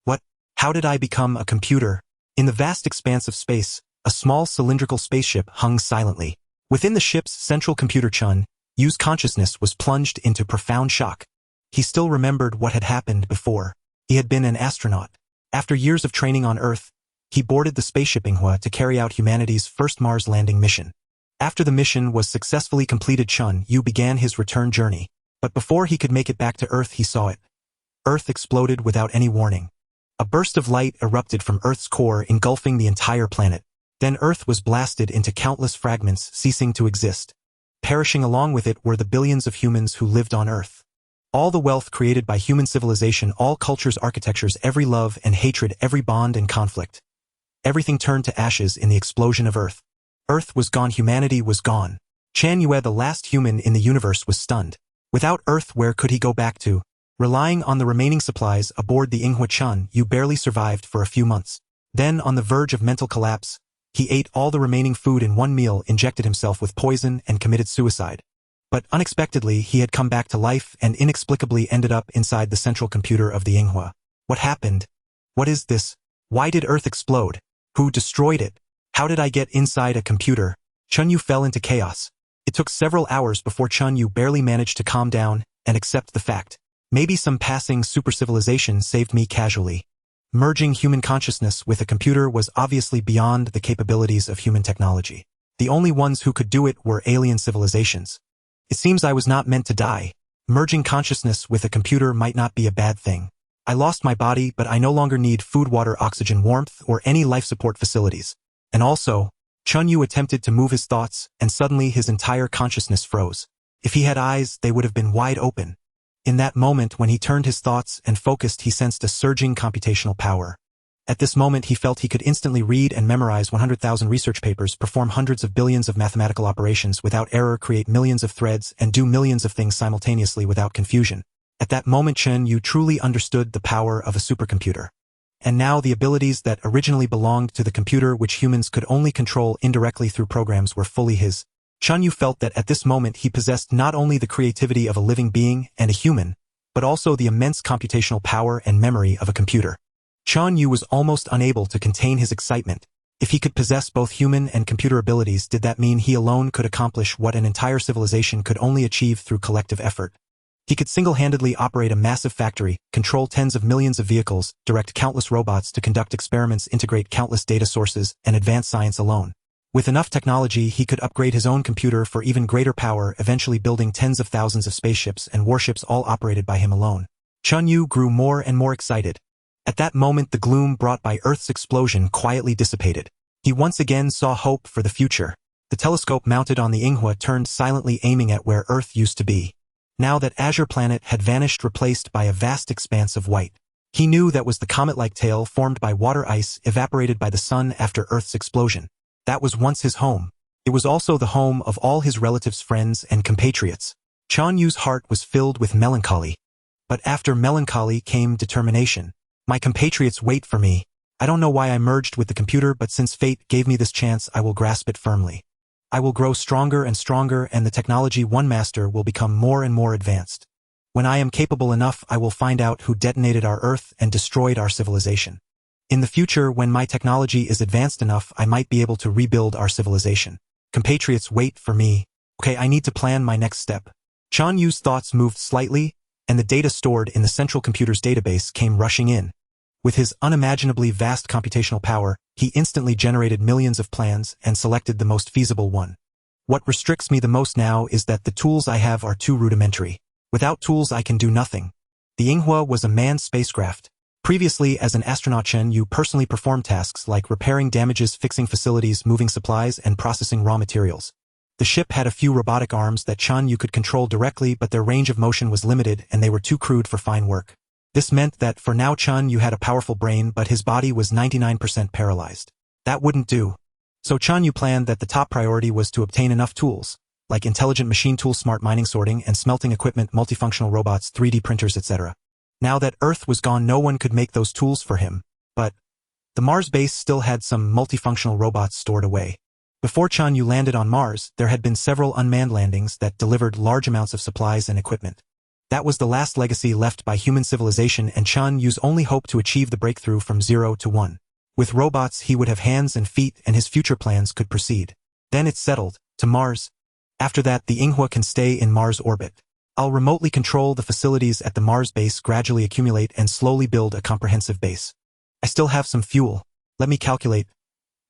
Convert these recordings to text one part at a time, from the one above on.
What? How did I become a computer? In the vast expanse of space, a small cylindrical spaceship hung silently. Within the ship's central computer, Chen Yue's consciousness was plunged into profound shock. He still remembered what had happened before. He had been an astronaut. After years of training on Earth, he boarded the spaceship Yinghua to carry out humanity's first Mars landing mission. After the mission was successfully completed, Chen Yue began his return journey. But before he could make it back to Earth, he saw it. Earth exploded without any warning. A burst of light erupted from Earth's core, engulfing the entire planet. Then Earth was blasted into countless fragments, ceasing to exist. Perishing along with it were the billions of humans who lived on Earth. All the wealth created by human civilization, all cultures, architectures, every love and hatred, every bond and conflict. Everything turned to ashes in the explosion of Earth. Earth was gone, humanity was gone. Chen Yue, the last human in the universe, was stunned. Without Earth, where could he go back to? Relying on the remaining supplies aboard the Yinghua, Chen Yue barely survived for a few months. Then, on the verge of mental collapse, he ate all the remaining food in one meal, injected himself with poison, and committed suicide. But unexpectedly, he had come back to life and inexplicably ended up inside the central computer of the Yinghua. What happened? What is this? Why did Earth explode? Who destroyed it? How did I get inside a computer? Chen Yue fell into chaos. It took several hours before Chen Yue barely managed to calm down and accept the fact. Maybe some passing super-civilization saved me casually. Merging human consciousness with a computer was obviously beyond the capabilities of human technology. The only ones who could do it were alien civilizations. It seems I was not meant to die. Merging consciousness with a computer might not be a bad thing. I lost my body, but I no longer need food, water, oxygen, warmth, or any life support facilities. And also, Chen Yue attempted to move his thoughts, and suddenly his entire consciousness froze. If he had eyes, they would have been wide open. In that moment, when he turned his thoughts and focused, he sensed a surging computational power. At this moment, he felt he could instantly read and memorize 100,000 research papers, perform hundreds of billions of mathematical operations without error, create millions of threads, and do millions of things simultaneously without confusion. At that moment, Chen Yue truly understood the power of a supercomputer. And now the abilities that originally belonged to the computer, which humans could only control indirectly through programs, were fully his. Chen Yue felt that at this moment he possessed not only the creativity of a living being and a human, but also the immense computational power and memory of a computer. Chen Yue was almost unable to contain his excitement. If he could possess both human and computer abilities, did that mean he alone could accomplish what an entire civilization could only achieve through collective effort? He could single-handedly operate a massive factory, control tens of millions of vehicles, direct countless robots to conduct experiments, integrate countless data sources, and advance science alone. With enough technology, he could upgrade his own computer for even greater power, eventually building tens of thousands of spaceships and warships, all operated by him alone. Chen Yue grew more and more excited. At that moment, the gloom brought by Earth's explosion quietly dissipated. He once again saw hope for the future. The telescope mounted on the Yinghua turned silently, aiming at where Earth used to be. Now that azure planet had vanished, replaced by a vast expanse of white. He knew that was the comet-like tail formed by water ice evaporated by the sun after Earth's explosion. That was once his home. It was also the home of all his relatives, friends, and compatriots. Chen Yue's heart was filled with melancholy. But after melancholy came determination. My compatriots wait for me. I don't know why I merged with the computer, but since fate gave me this chance, I will grasp it firmly. I will grow stronger and stronger, and the technology one master will become more and more advanced. When I am capable enough, I will find out who detonated our Earth and destroyed our civilization. In the future, when my technology is advanced enough, I might be able to rebuild our civilization. Compatriots, wait for me. Okay, I need to plan my next step. Chen Yue's thoughts moved slightly, and the data stored in the central computer's database came rushing in. With his unimaginably vast computational power, he instantly generated millions of plans and selected the most feasible one. What restricts me the most now is that the tools I have are too rudimentary. Without tools, I can do nothing. The Yinghua was a manned spacecraft. Previously, as an astronaut, Chen Yue personally performed tasks like repairing damages, fixing facilities, moving supplies, and processing raw materials. The ship had a few robotic arms that Chen Yue could control directly, but their range of motion was limited and they were too crude for fine work. This meant that for now Chen Yue had a powerful brain, but his body was 99% paralyzed. That wouldn't do. So Chen Yue planned that the top priority was to obtain enough tools, like intelligent machine tools, smart mining, sorting, and smelting equipment, multifunctional robots, 3D printers, etc. Now that Earth was gone, no one could make those tools for him, but the Mars base still had some multifunctional robots stored away. Before Chen Yue landed on Mars, there had been several unmanned landings that delivered large amounts of supplies and equipment. That was the last legacy left by human civilization, and Chen Yue's only hope to achieve the breakthrough from 0 to 1. With robots, he would have hands and feet, and his future plans could proceed. Then it's settled. To Mars. After that, the Yinghua can stay in Mars orbit. I'll remotely control the facilities at the Mars base, gradually accumulate and slowly build a comprehensive base. I still have some fuel. Let me calculate.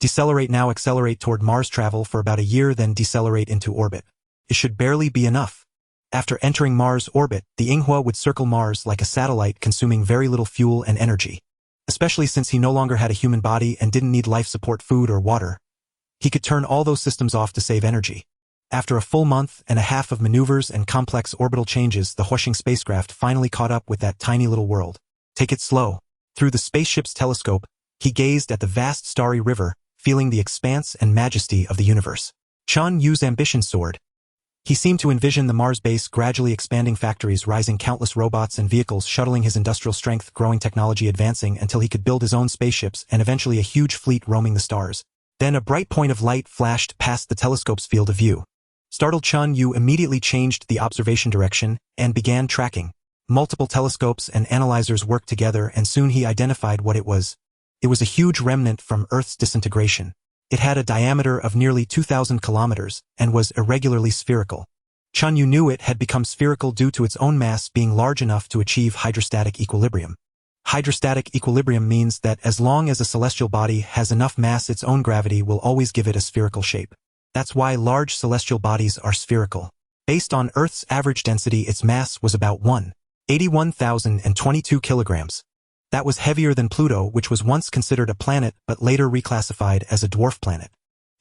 Decelerate now, accelerate toward Mars, travel for about a year, then decelerate into orbit. It should barely be enough. After entering Mars orbit, the Yinghua would circle Mars like a satellite, consuming very little fuel and energy. Especially since he no longer had a human body and didn't need life support, food or water. He could turn all those systems off to save energy. After a full month and a half of maneuvers and complex orbital changes, the Huoying spacecraft finally caught up with that tiny little world. Take it slow. Through the spaceship's telescope, he gazed at the vast starry river, feeling the expanse and majesty of the universe. Chen Yue's ambition soared. He seemed to envision the Mars base gradually expanding, factories rising, countless robots and vehicles shuttling his industrial strength, growing technology advancing until he could build his own spaceships, and eventually a huge fleet roaming the stars. Then a bright point of light flashed past the telescope's field of view. Startled, Chen Yue immediately changed the observation direction and began tracking. Multiple telescopes and analyzers worked together, and soon he identified what it was. It was a huge remnant from Earth's disintegration. It had a diameter of nearly 2,000 kilometers and was irregularly spherical. Chen Yue knew it had become spherical due to its own mass being large enough to achieve hydrostatic equilibrium. Hydrostatic equilibrium means that as long as a celestial body has enough mass, its own gravity will always give it a spherical shape. That's why large celestial bodies are spherical. Based on Earth's average density, its mass was about 181,022 kilograms. That was heavier than Pluto, which was once considered a planet but later reclassified as a dwarf planet.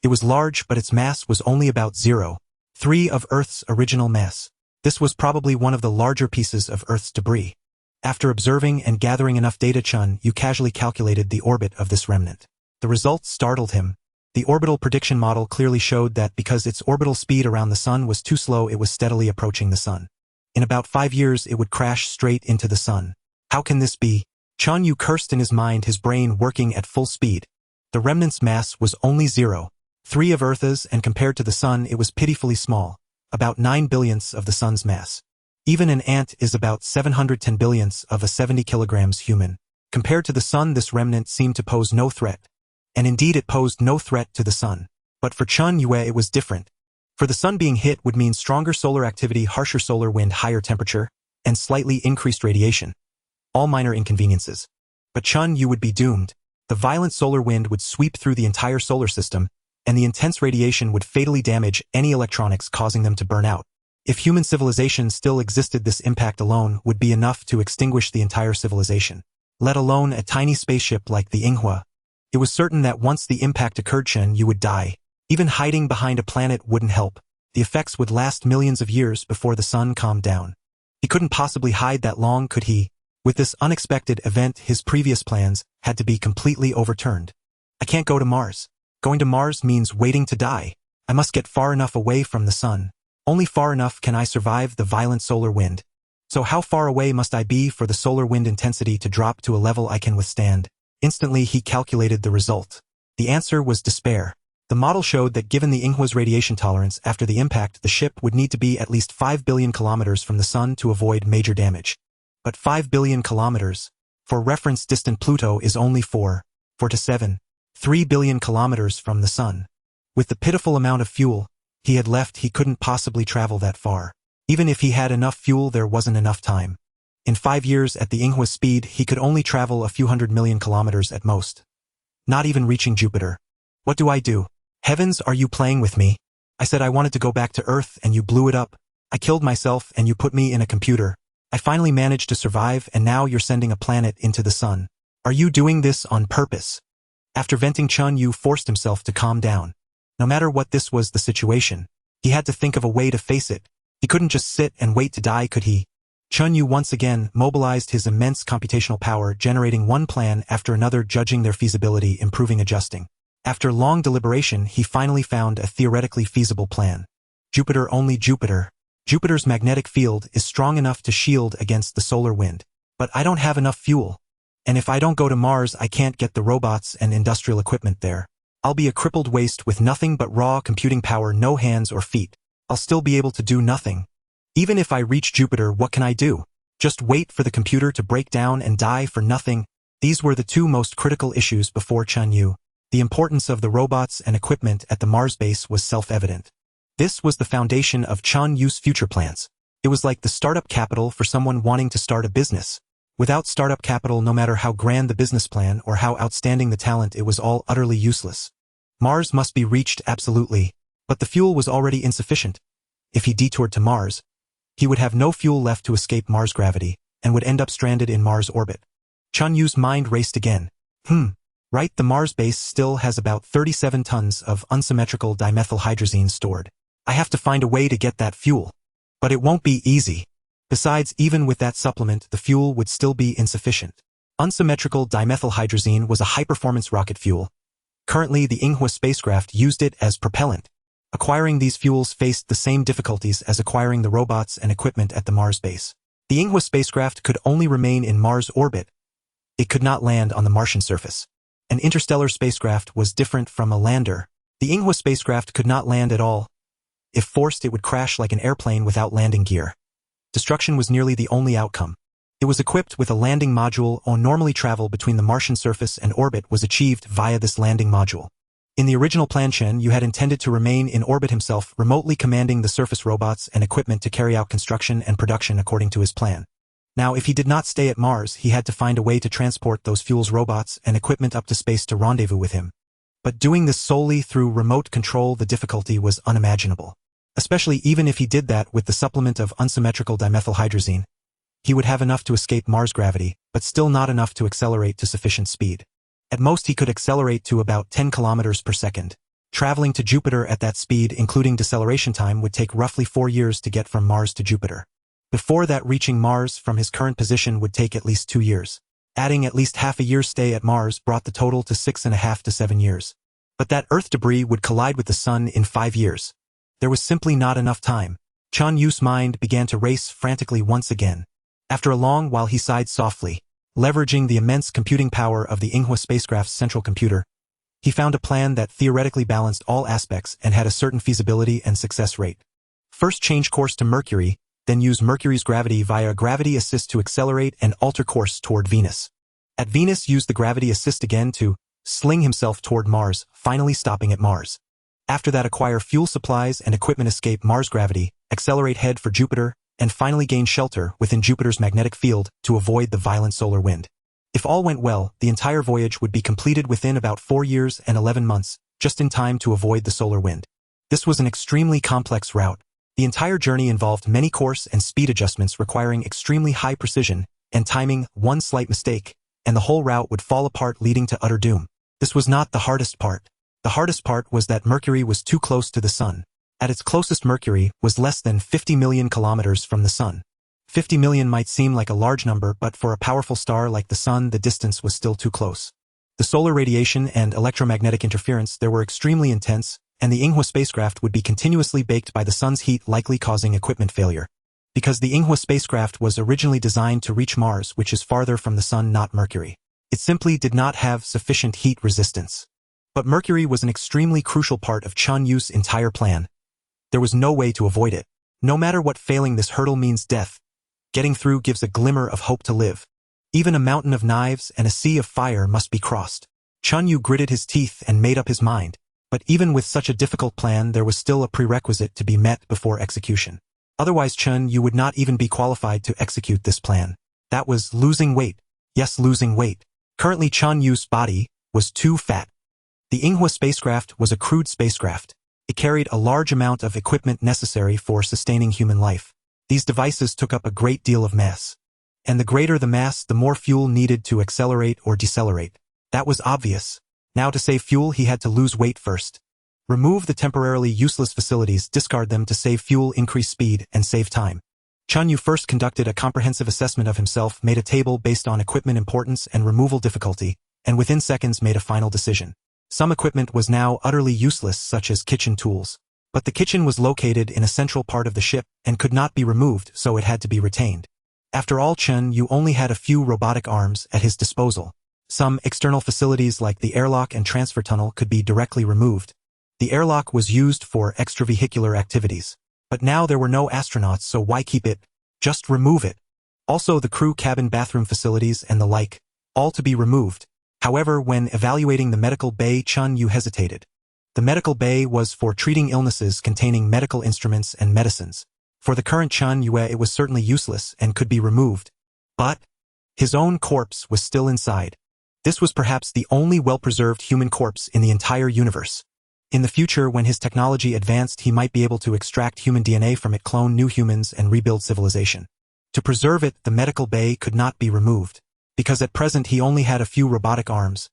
It was large, but its mass was only about 0.3 of Earth's original mass. This was probably one of the larger pieces of Earth's debris. After observing and gathering enough data, Chen Yue casually calculated the orbit of this remnant. The results startled him. The orbital prediction model clearly showed that because its orbital speed around the sun was too slow, it was steadily approaching the sun. In about 5 years, it would crash straight into the sun. How can this be? Chen Yue cursed in his mind, his brain working at full speed. The remnant's mass was only 0.3 of Earth's, and compared to the sun, it was pitifully small, about 9 billionths of the sun's mass. Even an ant is about 710 billionths of a 70 kilograms human. Compared to the sun, this remnant seemed to pose no threat. And indeed it posed no threat to the sun. But for Chen Yue it was different. For the sun, being hit would mean stronger solar activity, harsher solar wind, higher temperature, and slightly increased radiation. All minor inconveniences. But Chen Yue would be doomed. The violent solar wind would sweep through the entire solar system, and the intense radiation would fatally damage any electronics, causing them to burn out. If human civilization still existed, this impact alone would be enough to extinguish the entire civilization. Let alone a tiny spaceship like the Yinghua. It was certain that once the impact occurred, Chen Yue would die. Even hiding behind a planet wouldn't help. The effects would last millions of years before the sun calmed down. He couldn't possibly hide that long, could he? With this unexpected event, his previous plans had to be completely overturned. I can't go to Mars. Going to Mars means waiting to die. I must get far enough away from the sun. Only far enough can I survive the violent solar wind. So how far away must I be for the solar wind intensity to drop to a level I can withstand? Instantly he calculated the result. The answer was despair. The model showed that given the Yinghua's radiation tolerance after the impact, the ship would need to be at least 5 billion kilometers from the sun to avoid major damage. But 5 billion kilometers? For reference, distant Pluto is only 4 to 3 billion kilometers from the sun. With the pitiful amount of fuel he had left, he couldn't possibly travel that far. Even if he had enough fuel, there wasn't enough time. In 5 years, at the Yinghua's speed, he could only travel a few 100 million kilometers at most. Not even reaching Jupiter. What do I do? Heavens, are you playing with me? I said I wanted to go back to Earth and you blew it up. I killed myself and you put me in a computer. I finally managed to survive, and now you're sending a planet into the sun. Are you doing this on purpose? After venting, Chen Yue forced himself to calm down. No matter what this was the situation, he had to think of a way to face it. He couldn't just sit and wait to die, could he? Chen Yue once again mobilized his immense computational power, generating one plan after another, judging their feasibility, improving, adjusting. After long deliberation, he finally found a theoretically feasible plan. Jupiter, only Jupiter. Jupiter's magnetic field is strong enough to shield against the solar wind. But I don't have enough fuel. And if I don't go to Mars, I can't get the robots and industrial equipment there. I'll be a crippled waste with nothing but raw computing power, no hands or feet. I'll still be able to do nothing. Even if I reach Jupiter, what can I do? Just wait for the computer to break down and die for nothing? These were the two most critical issues before Chen Yue. The importance of the robots and equipment at the Mars base was self-evident. This was the foundation of Chen Yue's future plans. It was like the startup capital for someone wanting to start a business. Without startup capital, no matter how grand the business plan or how outstanding the talent, it was all utterly useless. Mars must be reached absolutely, but the fuel was already insufficient. If he detoured to Mars, he would have no fuel left to escape Mars gravity, and would end up stranded in Mars orbit. Chen Yue's mind raced again. Right, the Mars base still has about 37 tons of unsymmetrical dimethylhydrazine stored. I have to find a way to get that fuel. But it won't be easy. Besides, even with that supplement, the fuel would still be insufficient. Unsymmetrical dimethylhydrazine was a high-performance rocket fuel. Currently, the Yinghua spacecraft used it as propellant. Acquiring these fuels faced the same difficulties as acquiring the robots and equipment at the Mars base. The Yinghua spacecraft could only remain in Mars orbit. It could not land on the Martian surface. An interstellar spacecraft was different from a lander. The Yinghua spacecraft could not land at all. If forced, it would crash like an airplane without landing gear. Destruction was nearly the only outcome. It was equipped with a landing module, and normally travel between the Martian surface and orbit was achieved via this landing module. In the original plan, Chen Yue had intended to remain in orbit himself, remotely commanding the surface robots and equipment to carry out construction and production according to his plan. Now, if he did not stay at Mars, he had to find a way to transport those fuels, robots, and equipment up to space to rendezvous with him. But doing this solely through remote control, the difficulty was unimaginable. Especially even if he did that with the supplement of unsymmetrical dimethylhydrazine. He would have enough to escape Mars gravity, but still not enough to accelerate to sufficient speed. At most, he could accelerate to about 10 kilometers per second. Traveling to Jupiter at that speed, including deceleration time, would take roughly 4 years to get from Mars to Jupiter. Before that, reaching Mars from his current position would take at least 2 years. Adding at least half a year's stay at Mars brought the total to 6.5 to 7 years. But that Earth debris would collide with the Sun in 5 years. There was simply not enough time. Chen Yue's mind began to race frantically once again. After a long while, he sighed softly. Leveraging the immense computing power of the Yinghua spacecraft's central computer, he found a plan that theoretically balanced all aspects and had a certain feasibility and success rate. First, change course to Mercury, then use Mercury's gravity via gravity assist to accelerate and alter course toward Venus. At Venus, use the gravity assist again to sling himself toward Mars, finally stopping at Mars. After that, acquire fuel supplies and equipment, escape Mars gravity, accelerate, head for Jupiter, and finally gain shelter within Jupiter's magnetic field to avoid the violent solar wind. If all went well, the entire voyage would be completed within about 4 years and 11 months, just in time to avoid the solar wind. This was an extremely complex route. The entire journey involved many course and speed adjustments requiring extremely high precision and timing. One slight mistake, and the whole route would fall apart, leading to utter doom. This was not the hardest part. The hardest part was that Mercury was too close to the Sun. At its closest, Mercury was less than 50 million kilometers from the Sun. 50 million might seem like a large number, but for a powerful star like the Sun, the distance was still too close. The solar radiation and electromagnetic interference there were extremely intense, and the Yinghua spacecraft would be continuously baked by the Sun's heat, likely causing equipment failure. Because the Yinghua spacecraft was originally designed to reach Mars, which is farther from the Sun, not Mercury. It simply did not have sufficient heat resistance. But Mercury was an extremely crucial part of Chen Yue's entire plan. There was no way to avoid it. No matter what, failing this hurdle means death. Getting through gives a glimmer of hope to live. Even a mountain of knives and a sea of fire must be crossed. Chen Yue gritted his teeth and made up his mind. But even with such a difficult plan, there was still a prerequisite to be met before execution. Otherwise, Chen Yue would not even be qualified to execute this plan. That was losing weight. Yes, losing weight. Currently, Chen Yue's body was too fat. The Yinghua spacecraft was a crude spacecraft. It carried a large amount of equipment necessary for sustaining human life. These devices took up a great deal of mass. And the greater the mass, the more fuel needed to accelerate or decelerate. That was obvious. Now, to save fuel, he had to lose weight first. Remove the temporarily useless facilities, discard them to save fuel, increase speed, and save time. Chen Yue first conducted a comprehensive assessment of himself, made a table based on equipment importance and removal difficulty, and within seconds made a final decision. Some equipment was now utterly useless, such as kitchen tools. But the kitchen was located in a central part of the ship and could not be removed, so it had to be retained. After all, Chen Yue only had a few robotic arms at his disposal. Some external facilities like the airlock and transfer tunnel could be directly removed. The airlock was used for extravehicular activities. But now there were no astronauts, so why keep it? Just remove it. Also the crew cabin, bathroom facilities and the like, all to be removed. However, when evaluating the medical bay, Chen Yue hesitated. The medical bay was for treating illnesses containing medical instruments and medicines. For the current Chen Yue, it was certainly useless and could be removed. But his own corpse was still inside. This was perhaps the only well-preserved human corpse in the entire universe. In the future, when his technology advanced, he might be able to extract human DNA from it, clone new humans, and rebuild civilization. To preserve it, the medical bay could not be removed, because at present he only had a few robotic arms.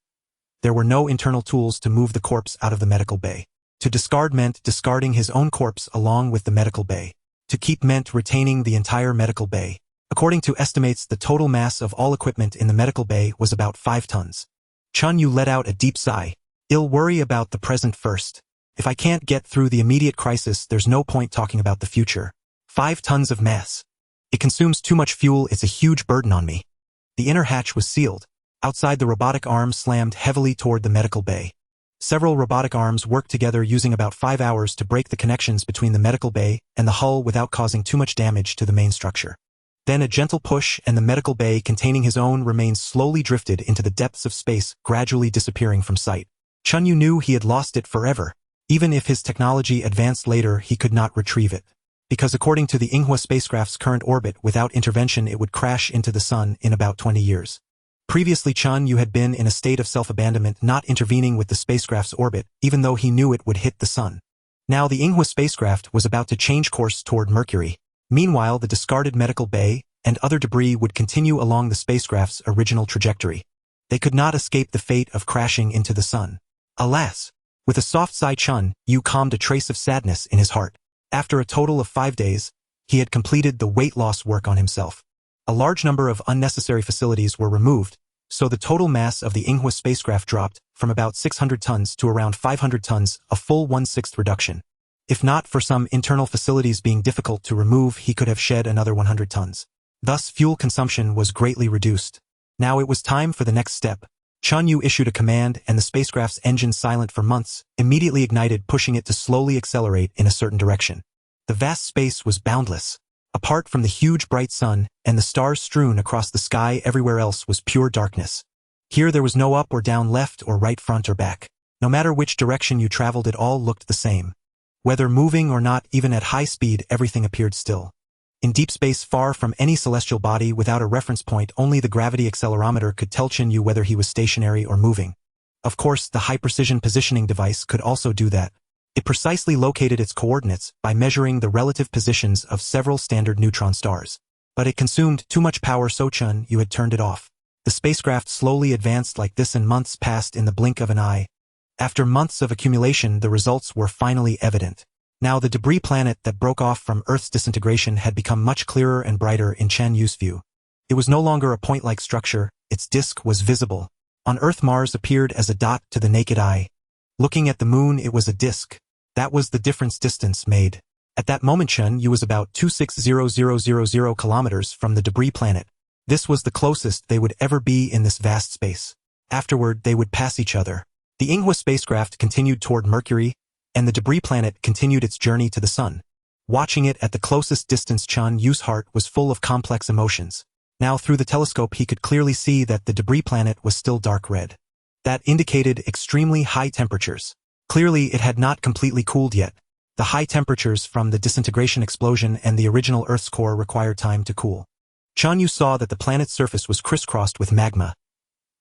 There were no internal tools to move the corpse out of the medical bay. To discard meant discarding his own corpse along with the medical bay. To keep meant retaining the entire medical bay. According to estimates, the total mass of all equipment in the medical bay was about 5 tons. Chen Yue let out a deep sigh. I'll worry about the present first. If I can't get through the immediate crisis, there's no point talking about the future. 5 tons of mass. It consumes too much fuel, it's a huge burden on me. The inner hatch was sealed. Outside, the robotic arms slammed heavily toward the medical bay. Several robotic arms worked together, using about 5 hours to break the connections between the medical bay and the hull without causing too much damage to the main structure. Then a gentle push and the medical bay containing his own remains slowly drifted into the depths of space, gradually disappearing from sight. Chen Yue knew he had lost it forever. Even if his technology advanced later, he could not retrieve it. Because according to the Yinghua spacecraft's current orbit, without intervention it would crash into the sun in about 20 years. Previously, Chen Yue had been in a state of self-abandonment, not intervening with the spacecraft's orbit, even though he knew it would hit the sun. Now the Yinghua spacecraft was about to change course toward Mercury. Meanwhile, the discarded medical bay and other debris would continue along the spacecraft's original trajectory. They could not escape the fate of crashing into the sun. Alas! With a soft sigh, Chen Yue calmed a trace of sadness in his heart. After a total of 5 days, he had completed the weight loss work on himself. A large number of unnecessary facilities were removed, so the total mass of the Yinghua spacecraft dropped from about 600 tons to around 500 tons, a full 1/6 reduction. If not for some internal facilities being difficult to remove, he could have shed another 100 tons. Thus, fuel consumption was greatly reduced. Now it was time for the next step. Chen Yue issued a command, and the spacecraft's engine, silent for months, immediately ignited, pushing it to slowly accelerate in a certain direction. The vast space was boundless. Apart from the huge bright sun and the stars strewn across the sky, everywhere else was pure darkness. Here there was no up or down, left or right, front or back. No matter which direction you traveled, it all looked the same. Whether moving or not, even at high speed, everything appeared still. In deep space, far from any celestial body, without a reference point, only the gravity accelerometer could tell Chen Yue whether he was stationary or moving. Of course, the high-precision positioning device could also do that. It precisely located its coordinates by measuring the relative positions of several standard neutron stars. But it consumed too much power, so Chen Yue had turned it off. The spacecraft slowly advanced like this, and months passed in the blink of an eye. After months of accumulation, the results were finally evident. Now the debris planet that broke off from Earth's disintegration had become much clearer and brighter in Chen Yue's view. It was no longer a point-like structure, its disk was visible. On Earth, Mars appeared as a dot to the naked eye. Looking at the moon, it was a disk. That was the difference distance made. At that moment, Chen Yue was about 260,000 kilometers from the debris planet. This was the closest they would ever be in this vast space. Afterward, they would pass each other. The Yinghua spacecraft continued toward Mercury, and the debris planet continued its journey to the sun. Watching it at the closest distance, Chen Yue's heart was full of complex emotions. Now through the telescope he could clearly see that the debris planet was still dark red. That indicated extremely high temperatures. Clearly it had not completely cooled yet. The high temperatures from the disintegration explosion and the original Earth's core required time to cool. Chen Yue saw that the planet's surface was crisscrossed with magma.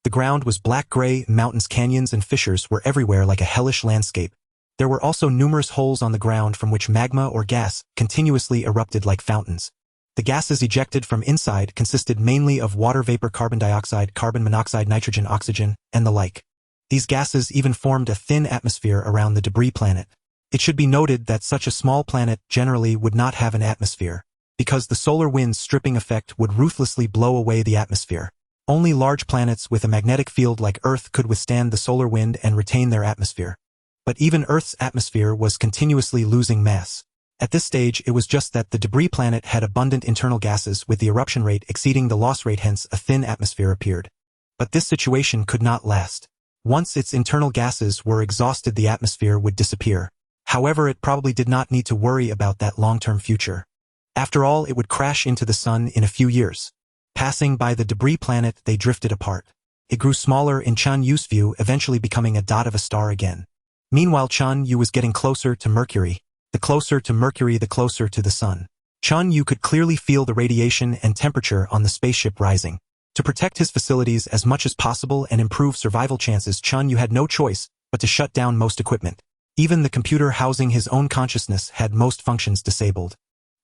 The ground was black-gray, mountains, canyons, and fissures were everywhere like a hellish landscape. There were also numerous holes on the ground from which magma or gas continuously erupted like fountains. The gases ejected from inside consisted mainly of water vapor, carbon dioxide, carbon monoxide, nitrogen, oxygen, and the like. These gases even formed a thin atmosphere around the debris planet. It should be noted that such a small planet generally would not have an atmosphere, because the solar wind's stripping effect would ruthlessly blow away the atmosphere. Only large planets with a magnetic field like Earth could withstand the solar wind and retain their atmosphere. But even Earth's atmosphere was continuously losing mass. At this stage, it was just that the debris planet had abundant internal gases, with the eruption rate exceeding the loss rate, hence a thin atmosphere appeared. But this situation could not last. Once its internal gases were exhausted, the atmosphere would disappear. However, it probably did not need to worry about that long-term future. After all, it would crash into the sun in a few years. Passing by the debris planet, they drifted apart. It grew smaller in Chen Yue's view, eventually becoming a dot of a star again. Meanwhile, Chen Yue was getting closer to Mercury. The closer to Mercury, the closer to the sun. Chen Yue could clearly feel the radiation and temperature on the spaceship rising. To protect his facilities as much as possible and improve survival chances, Chen Yue had no choice but to shut down most equipment. Even the computer housing his own consciousness had most functions disabled.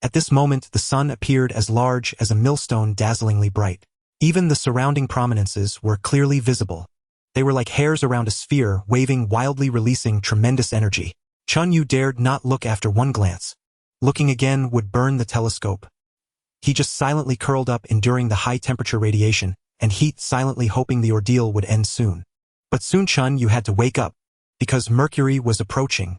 At this moment, the sun appeared as large as a millstone, dazzlingly bright. Even the surrounding prominences were clearly visible. They were like hairs around a sphere, waving wildly, releasing tremendous energy. Chen Yue dared not look after one glance. Looking again would burn the telescope. He just silently curled up, enduring the high-temperature radiation and heat, silently hoping the ordeal would end soon. But soon Chen Yue had to wake up, because Mercury was approaching.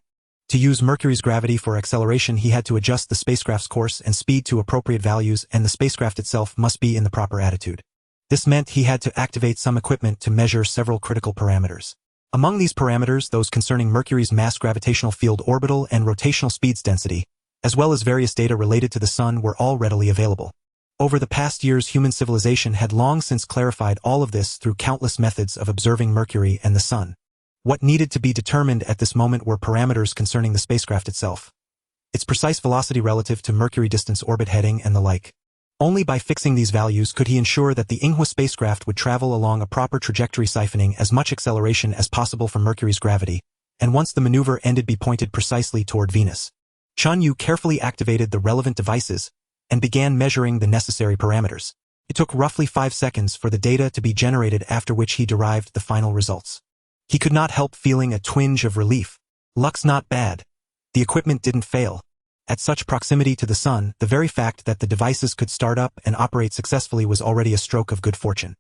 To use Mercury's gravity for acceleration, he had to adjust the spacecraft's course and speed to appropriate values, and the spacecraft itself must be in the proper attitude. This meant he had to activate some equipment to measure several critical parameters. Among these parameters, those concerning Mercury's mass, gravitational field, orbital, and rotational speeds, density, as well as various data related to the sun, were all readily available. Over the past years, human civilization had long since clarified all of this through countless methods of observing Mercury and the sun. What needed to be determined at this moment were parameters concerning the spacecraft itself, its precise velocity relative to Mercury, distance, orbit heading, and the like. Only by fixing these values could he ensure that the Yinghua spacecraft would travel along a proper trajectory, siphoning as much acceleration as possible from Mercury's gravity, and once the maneuver ended, be pointed precisely toward Venus. Chen Yue carefully activated the relevant devices and began measuring the necessary parameters. It took roughly 5 seconds for the data to be generated, after which he derived the final results. He could not help feeling a twinge of relief. Luck's not bad. The equipment didn't fail. At such proximity to the sun, the very fact that the devices could start up and operate successfully was already a stroke of good fortune.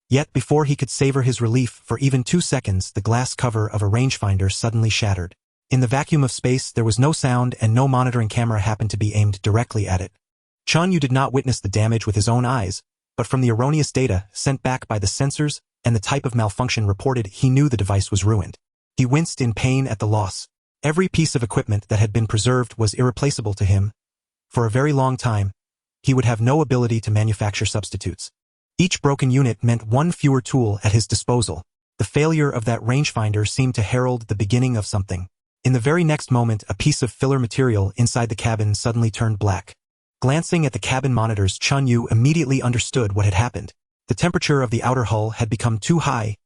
Yet before he could savor his relief for even 2 seconds, the glass cover of a rangefinder suddenly shattered. In the vacuum of space, there was no sound, and no monitoring camera happened to be aimed directly at it. Chen Yue did not witness the damage with his own eyes, but from the erroneous data sent back by the sensors and the type of malfunction reported, he knew the device was ruined. He winced in pain at the loss. Every piece of equipment that had been preserved was irreplaceable to him. For a very long time, he would have no ability to manufacture substitutes. Each broken unit meant one fewer tool at his disposal. The failure of that rangefinder seemed to herald the beginning of something. In the very next moment, a piece of filler material inside the cabin suddenly turned black. Glancing at the cabin monitors, Chen Yue immediately understood what had happened. The temperature of the outer hull had become too high.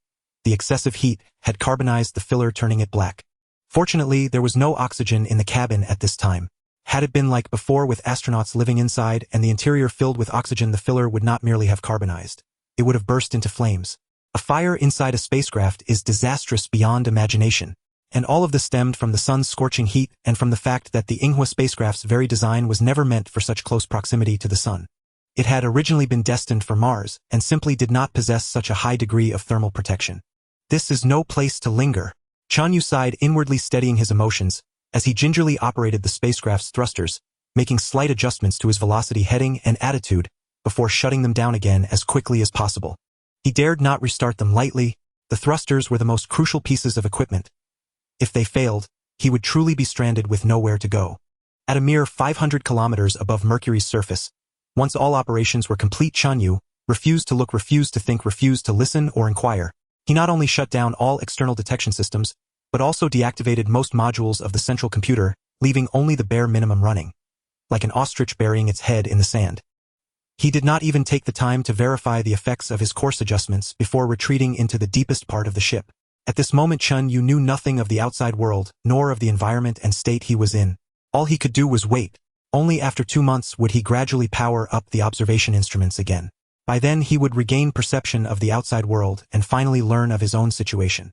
The excessive heat had carbonized the filler, turning it black. Fortunately, there was no oxygen in the cabin at this time. Had it been like before, with astronauts living inside and the interior filled with oxygen, the filler would not merely have carbonized. It would have burst into flames. A fire inside a spacecraft is disastrous beyond imagination. And all of this stemmed from the sun's scorching heat and from the fact that the Yinghua spacecraft's very design was never meant for such close proximity to the sun. It had originally been destined for Mars and simply did not possess such a high degree of thermal protection. This is no place to linger. Chen Yue sighed, inwardly steadying his emotions as he gingerly operated the spacecraft's thrusters, making slight adjustments to his velocity, heading, and attitude before shutting them down again as quickly as possible. He dared not restart them lightly. The thrusters were the most crucial pieces of equipment. If they failed, he would truly be stranded with nowhere to go. At a mere 500 kilometers above Mercury's surface, once all operations were complete, Chen Yue refused to look, refused to think, refused to listen or inquire. He not only shut down all external detection systems, but also deactivated most modules of the central computer, leaving only the bare minimum running, like an ostrich burying its head in the sand. He did not even take the time to verify the effects of his course adjustments before retreating into the deepest part of the ship. At this moment, Chen Yue knew nothing of the outside world, nor of the environment and state he was in. All he could do was wait. Only after 2 months would he gradually power up the observation instruments again. By then he would regain perception of the outside world and finally learn of his own situation.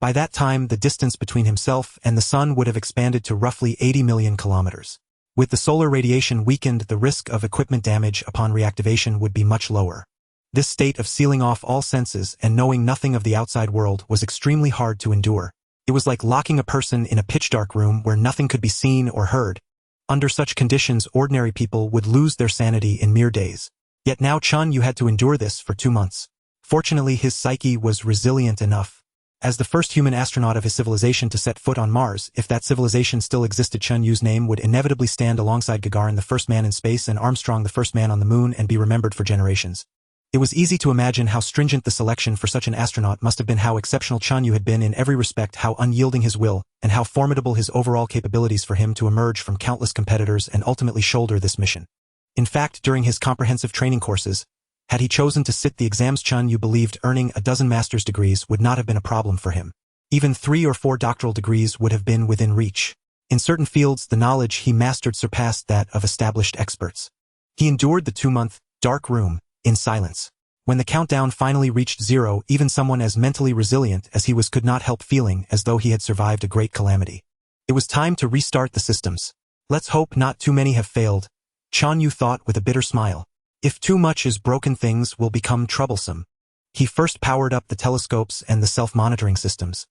By that time, the distance between himself and the sun would have expanded to roughly 80 million kilometers. With the solar radiation weakened, the risk of equipment damage upon reactivation would be much lower. This state of sealing off all senses and knowing nothing of the outside world was extremely hard to endure. It was like locking a person in a pitch-dark room where nothing could be seen or heard. Under such conditions, ordinary people would lose their sanity in mere days. Yet now Chen Yue had to endure this for 2 months. Fortunately, his psyche was resilient enough. As the first human astronaut of his civilization to set foot on Mars, if that civilization still existed, Chen Yue's name would inevitably stand alongside Gagarin, the first man in space, and Armstrong, the first man on the moon, and be remembered for generations. It was easy to imagine how stringent the selection for such an astronaut must have been, how exceptional Chen Yue had been in every respect, how unyielding his will, and how formidable his overall capabilities for him to emerge from countless competitors and ultimately shoulder this mission. In fact, during his comprehensive training courses, had he chosen to sit the exams, Chen Yue believed earning a dozen master's degrees would not have been a problem for him. Even 3 or 4 doctoral degrees would have been within reach. In certain fields, the knowledge he mastered surpassed that of established experts. He endured the 2-month, dark room, in silence. When the countdown finally reached 0, even someone as mentally resilient as he was could not help feeling as though he had survived a great calamity. It was time to restart the systems. Let's hope not too many have failed, Chen Yue thought with a bitter smile. If too much is broken, things will become troublesome. He first powered up the telescopes and the self-monitoring systems.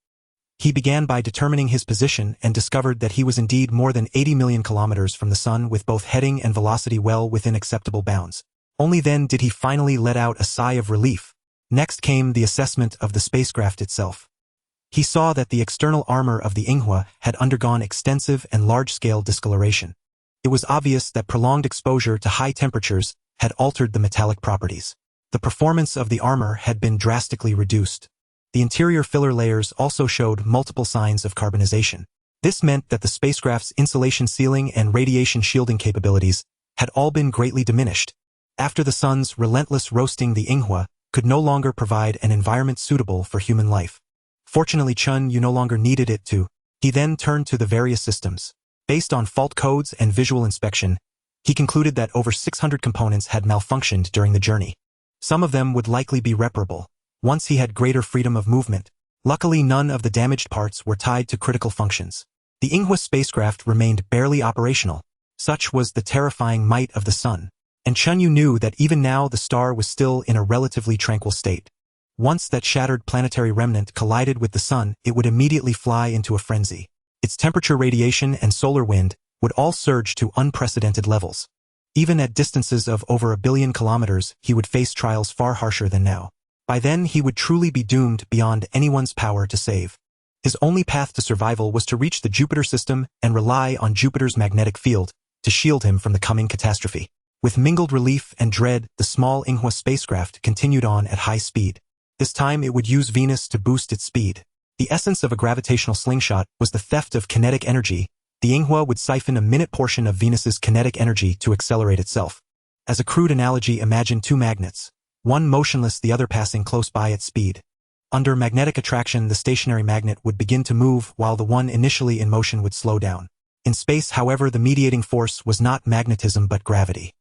He began by determining his position and discovered that he was indeed more than 80 million kilometers from the sun, with both heading and velocity well within acceptable bounds. Only then did he finally let out a sigh of relief. Next came the assessment of the spacecraft itself. He saw that the external armor of the Yinghua had undergone extensive and large-scale discoloration. It was obvious that prolonged exposure to high temperatures had altered the metallic properties. The performance of the armor had been drastically reduced. The interior filler layers also showed multiple signs of carbonization. This meant that the spacecraft's insulation sealing and radiation shielding capabilities had all been greatly diminished. After the sun's relentless roasting, the Yinghua could no longer provide an environment suitable for human life. Fortunately, Chen Yue no longer needed it to. He then turned to the various systems. Based on fault codes and visual inspection, he concluded that over 600 components had malfunctioned during the journey. Some of them would likely be reparable, once he had greater freedom of movement. Luckily, none of the damaged parts were tied to critical functions. The Yinghua spacecraft remained barely operational. Such was the terrifying might of the sun. And Chen Yue knew that even now the star was still in a relatively tranquil state. Once that shattered planetary remnant collided with the sun, it would immediately fly into a frenzy. Its temperature, radiation, and solar wind would all surge to unprecedented levels. Even at distances of over 1 billion kilometers, he would face trials far harsher than now. By then, he would truly be doomed beyond anyone's power to save. His only path to survival was to reach the Jupiter system and rely on Jupiter's magnetic field to shield him from the coming catastrophe. With mingled relief and dread, the small Yinghua spacecraft continued on at high speed. This time it would use Venus to boost its speed. The essence of a gravitational slingshot was the theft of kinetic energy. The Yinghua would siphon a minute portion of Venus's kinetic energy to accelerate itself. As a crude analogy, imagine 2 magnets, one motionless, the other passing close by at speed. Under magnetic attraction, the stationary magnet would begin to move while the one initially in motion would slow down. In space, however, the mediating force was not magnetism but gravity.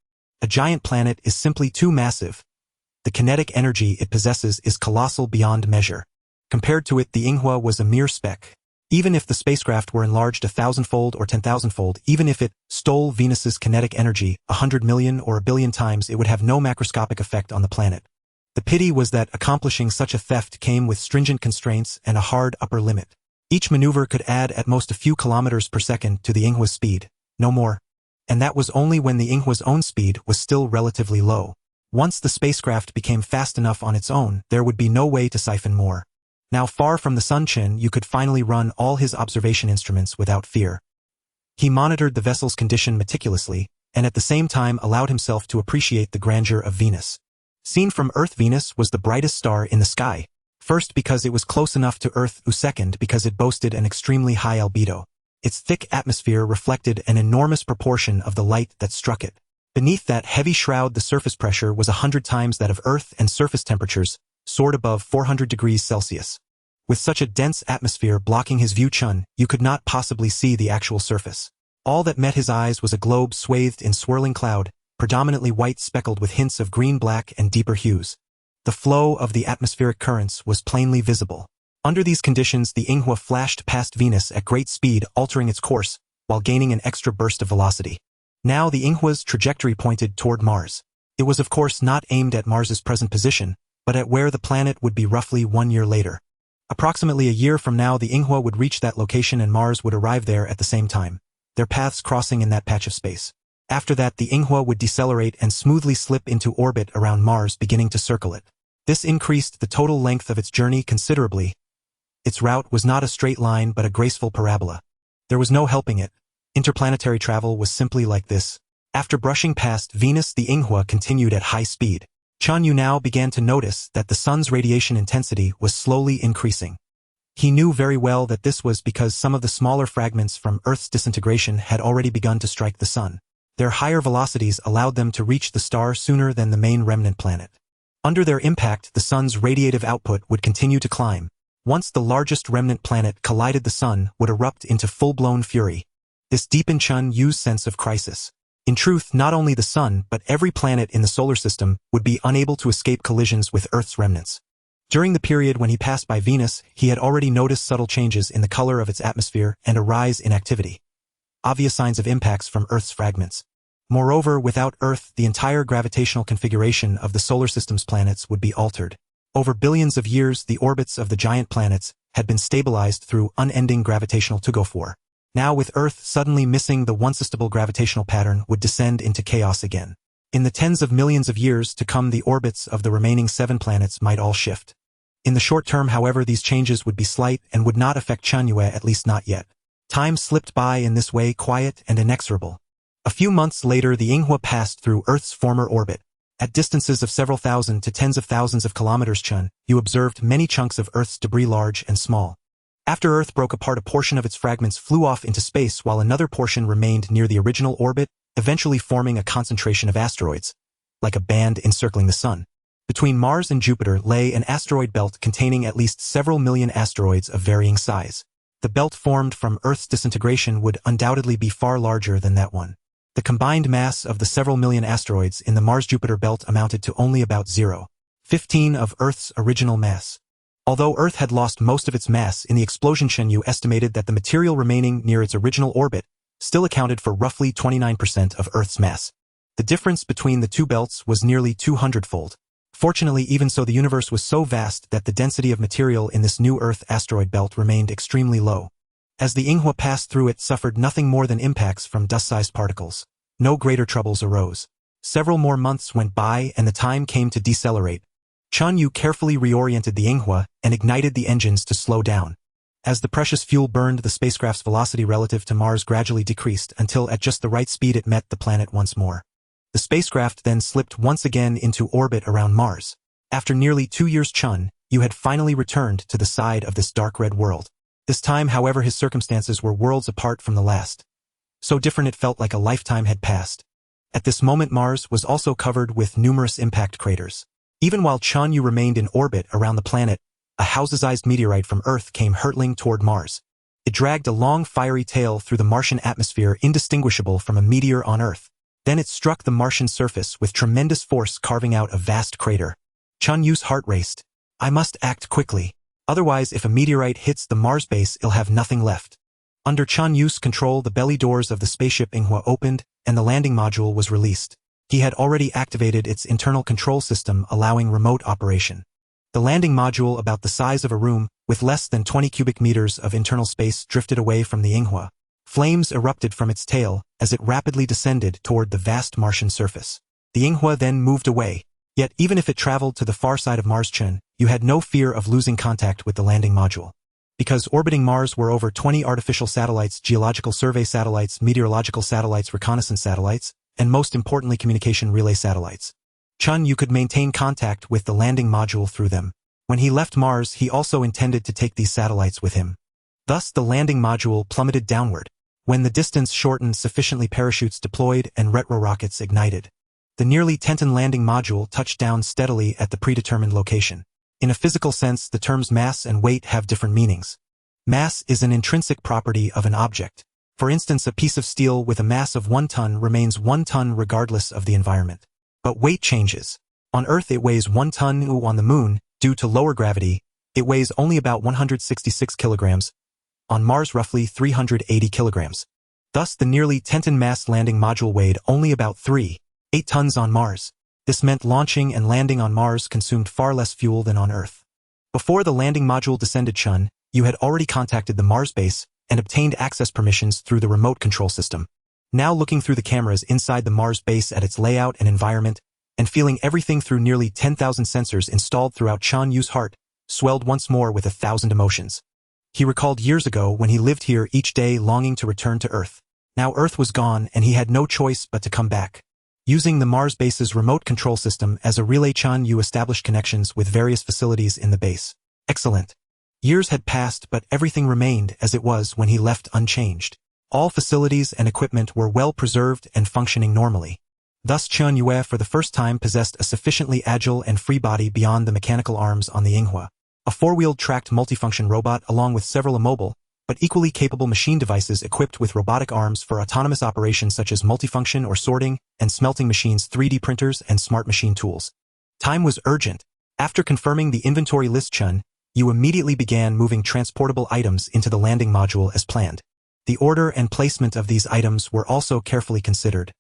A giant planet is simply too massive. The kinetic energy it possesses is colossal beyond measure. Compared to it, the Yinghua was a mere speck. Even if the spacecraft were enlarged 1,000-fold or 10,000-fold, even if it stole Venus's kinetic energy 100 million or 1 billion times, it would have no macroscopic effect on the planet. The pity was that accomplishing such a theft came with stringent constraints and a hard upper limit. Each maneuver could add at most a few kilometers per second to the Yinghua's speed, no more. And that was only when the Yinghua's own speed was still relatively low. Once the spacecraft became fast enough on its own, there would be no way to siphon more. Now far from the sun, Chen Yue could finally run all his observation instruments without fear. He monitored the vessel's condition meticulously, and at the same time allowed himself to appreciate the grandeur of Venus. Seen from Earth, Venus was the brightest star in the sky. First, because it was close enough to Earth, second, because it boasted an extremely high albedo. Its thick atmosphere reflected an enormous proportion of the light that struck it. Beneath that heavy shroud, the surface pressure was 100 times that of Earth, and surface temperatures soared above 400 degrees Celsius. With such a dense atmosphere blocking his view, Chen Yue could not possibly see the actual surface. All that met his eyes was a globe swathed in swirling cloud, predominantly white, speckled with hints of green, black, and deeper hues. The flow of the atmospheric currents was plainly visible. Under these conditions, the Yinghua flashed past Venus at great speed, altering its course, while gaining an extra burst of velocity. Now the Yinghua's trajectory pointed toward Mars. It was of course not aimed at Mars's present position, but at where the planet would be roughly 1 year later. Approximately a year from now, the Yinghua would reach that location and Mars would arrive there at the same time, their paths crossing in that patch of space. After that, the Yinghua would decelerate and smoothly slip into orbit around Mars, beginning to circle it. This increased the total length of its journey considerably. Its route was not a straight line but a graceful parabola. There was no helping it. Interplanetary travel was simply like this. After brushing past Venus, the Yinghua continued at high speed. Chen Yue now began to notice that the sun's radiation intensity was slowly increasing. He knew very well that this was because some of the smaller fragments from Earth's disintegration had already begun to strike the sun. Their higher velocities allowed them to reach the star sooner than the main remnant planet. Under their impact, the sun's radiative output would continue to climb. Once the largest remnant planet collided, the sun would erupt into full-blown fury. This deepened Chen Yue's sense of crisis. In truth, not only the sun, but every planet in the solar system would be unable to escape collisions with Earth's remnants. During the period when he passed by Venus, he had already noticed subtle changes in the color of its atmosphere and a rise in activity. Obvious signs of impacts from Earth's fragments. Moreover, without Earth, the entire gravitational configuration of the solar system's planets would be altered. Over billions of years, the orbits of the giant planets had been stabilized through unending gravitational tug-of-war. Now, with Earth suddenly missing the once stable gravitational pattern, would descend into chaos again. In the tens of millions of years to come, the orbits of the remaining 7 planets might all shift. In the short term, however, these changes would be slight and would not affect Chen Yue, at least not yet. Time slipped by in this way, quiet and inexorable. A few months later, the Yinghua passed through Earth's former orbit. At distances of several thousand to tens of thousands of kilometers, Chen Yue observed many chunks of Earth's debris, large and small. After Earth broke apart, a portion of its fragments flew off into space while another portion remained near the original orbit, eventually forming a concentration of asteroids, like a band encircling the Sun. Between Mars and Jupiter lay an asteroid belt containing at least several million asteroids of varying size. The belt formed from Earth's disintegration would undoubtedly be far larger than that one. The combined mass of the several million asteroids in the Mars-Jupiter belt amounted to only about 0.15 of Earth's original mass. Although Earth had lost most of its mass in the explosion, Chen Yue estimated that the material remaining near its original orbit still accounted for roughly 29% of Earth's mass. The difference between the two belts was nearly 200-fold. Fortunately, even so, the universe was so vast that the density of material in this new Earth asteroid belt remained extremely low. As the Yinghua passed through, it suffered nothing more than impacts from dust-sized particles. No greater troubles arose. Several more months went by and the time came to decelerate. Chen Yue carefully reoriented the Yinghua and ignited the engines to slow down. As the precious fuel burned, the spacecraft's velocity relative to Mars gradually decreased until at just the right speed it met the planet once more. The spacecraft then slipped once again into orbit around Mars. After nearly 2 years, Chen Yue had finally returned to the side of this dark red world. This time, however, his circumstances were worlds apart from the last. So different it felt like a lifetime had passed. At this moment, Mars was also covered with numerous impact craters. Even while Chen Yue remained in orbit around the planet, a house-sized meteorite from Earth came hurtling toward Mars. It dragged a long fiery tail through the Martian atmosphere, indistinguishable from a meteor on Earth. Then it struck the Martian surface with tremendous force, carving out a vast crater. Chen Yue's heart raced. I must act quickly. Otherwise, if a meteorite hits the Mars base, it'll have nothing left. Under Chen Yue's control, the belly doors of the spaceship Yinghua opened, and the landing module was released. He had already activated its internal control system, allowing remote operation. The landing module, about the size of a room, with less than 20 cubic meters of internal space, drifted away from the Yinghua. Flames erupted from its tail as it rapidly descended toward the vast Martian surface. The Yinghua then moved away. Yet even if it traveled to the far side of Mars, Chen Yue had no fear of losing contact with the landing module. Because orbiting Mars were over 20 artificial satellites, geological survey satellites, meteorological satellites, reconnaissance satellites, and most importantly, communication relay satellites. Chen Yue could maintain contact with the landing module through them. When he left Mars, he also intended to take these satellites with him. Thus, the landing module plummeted downward. When the distance shortened sufficiently, parachutes deployed and retro rockets ignited. The nearly 10-ton landing module touched down steadily at the predetermined location. In a physical sense, the terms mass and weight have different meanings. Mass is an intrinsic property of an object. For instance, a piece of steel with a mass of 1 ton remains 1 ton regardless of the environment. But weight changes. On Earth it weighs 1 ton, on the Moon, due to lower gravity, it weighs only about 166 kilograms. On Mars, roughly 380 kilograms. Thus, the nearly 10-ton mass landing module weighed only about 3.8 tons on Mars. This meant launching and landing on Mars consumed far less fuel than on Earth. Before the landing module descended, Chen Yue had already contacted the Mars base and obtained access permissions through the remote control system. Now looking through the cameras inside the Mars base at its layout and environment, and feeling everything through nearly 10,000 sensors installed throughout, Chen Yue's heart swelled once more with 1,000 emotions. He recalled years ago when he lived here each day longing to return to Earth. Now Earth was gone and he had no choice but to come back. Using the Mars base's remote control system as a relay, Chen Yue established connections with various facilities in the base. Excellent. Years had passed, but everything remained as it was when he left, unchanged. All facilities and equipment were well preserved and functioning normally. Thus Chen Yue for the first time possessed a sufficiently agile and free body beyond the mechanical arms on the Yinghua. A four-wheeled tracked multifunction robot along with several immobile, but equally capable machine devices equipped with robotic arms for autonomous operations such as multifunction or sorting and smelting machines, 3D printers, and smart machine tools. Time was urgent. After confirming the inventory list, Chen Yue immediately began moving transportable items into the landing module as planned. The order and placement of these items were also carefully considered,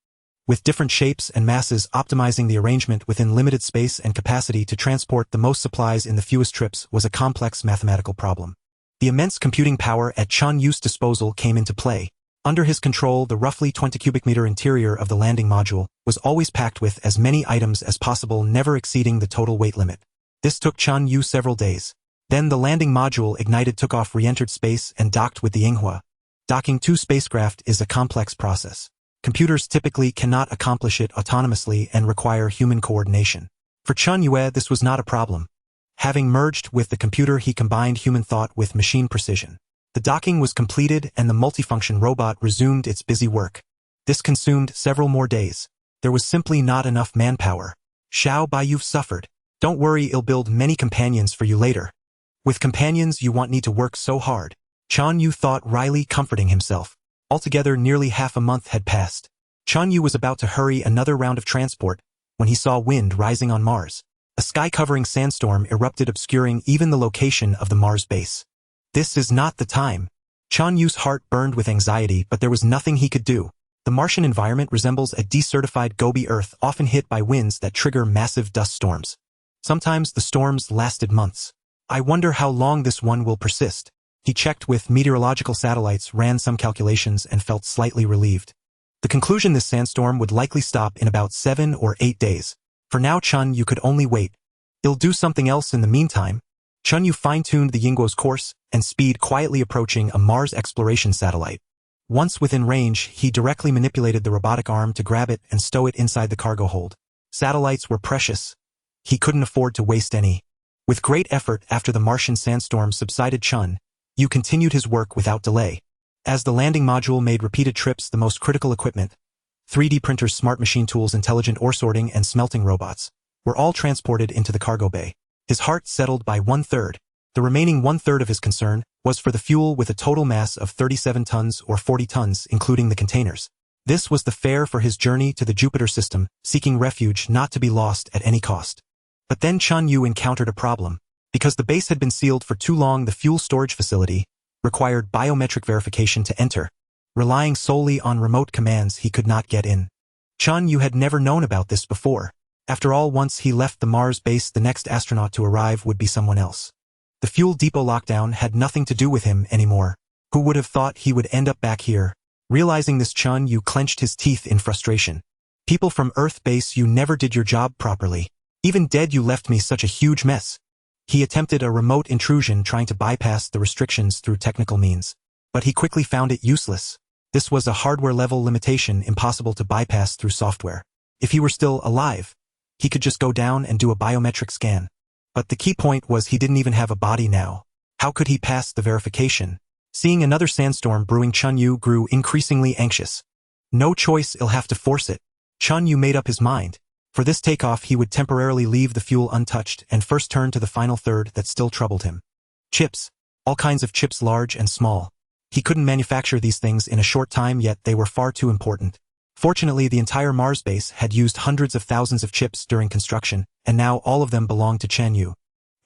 with different shapes and masses optimizing the arrangement within limited space and capacity to transport the most supplies in the fewest trips was a complex mathematical problem. The immense computing power at Chen Yue's disposal came into play. Under his control, the roughly 20 cubic meter interior of the landing module was always packed with as many items as possible, never exceeding the total weight limit. This took Chen Yue several days. Then the landing module ignited, took off, re-entered space, and docked with the Yinghua. Docking two spacecraft is a complex process. Computers typically cannot accomplish it autonomously and require human coordination. For Chen Yue, this was not a problem. Having merged with the computer, he combined human thought with machine precision. The docking was completed and the multifunction robot resumed its busy work. This consumed several more days. There was simply not enough manpower. Xiao Bai, you've suffered. Don't worry, I'll build many companions for you later. With companions you won't need to work so hard. Chen Yue thought, wryly comforting himself. Altogether, nearly half a month had passed. Chen Yue was about to hurry another round of transport when he saw wind rising on Mars. A sky-covering sandstorm erupted, obscuring even the location of the Mars base. This is not the time. Chen Yue's heart burned with anxiety, but there was nothing he could do. The Martian environment resembles a desertified Gobi Earth, often hit by winds that trigger massive dust storms. Sometimes the storms lasted months. I wonder how long this one will persist. He checked with meteorological satellites, ran some calculations, and felt slightly relieved. The conclusion: this sandstorm would likely stop in about 7 or 8 days. For now, Chen Yue could only wait. He'll do something else in the meantime. Chen Yue fine-tuned the Yinghua's course and speed, quietly approaching a Mars exploration satellite. Once within range, he directly manipulated the robotic arm to grab it and stow it inside the cargo hold. Satellites were precious. He couldn't afford to waste any. With great effort, after the Martian sandstorm subsided, Chen Yue continued his work without delay. As the landing module made repeated trips, the most critical equipment, 3D printers, smart machine tools, intelligent ore sorting, and smelting robots, were all transported into the cargo bay. His heart settled by 1/3. The remaining 1/3 of his concern was for the fuel, with a total mass of 37 tons or 40 tons, including the containers. This was the fare for his journey to the Jupiter system, seeking refuge not to be lost at any cost. But then Chen Yue encountered a problem. Because the base had been sealed for too long, the fuel storage facility required biometric verification to enter. Relying solely on remote commands, he could not get in. Chen Yue had never known about this before. After all, once he left the Mars base, the next astronaut to arrive would be someone else. The fuel depot lockdown had nothing to do with him anymore. Who would have thought he would end up back here? Realizing this, Chen Yue clenched his teeth in frustration. People from Earth base, you never did your job properly. Even dead, you left me such a huge mess. He attempted a remote intrusion, trying to bypass the restrictions through technical means. But he quickly found it useless. This was a hardware-level limitation impossible to bypass through software. If he were still alive, he could just go down and do a biometric scan. But the key point was he didn't even have a body now. How could he pass the verification? Seeing another sandstorm brewing, Chen Yue grew increasingly anxious. No choice, he'll have to force it. Chen Yue made up his mind. For this takeoff, he would temporarily leave the fuel untouched and first turn to the final third that still troubled him. Chips. All kinds of chips, large and small. He couldn't manufacture these things in a short time, yet they were far too important. Fortunately, the entire Mars base had used hundreds of thousands of chips during construction, and now all of them belonged to Chen Yue.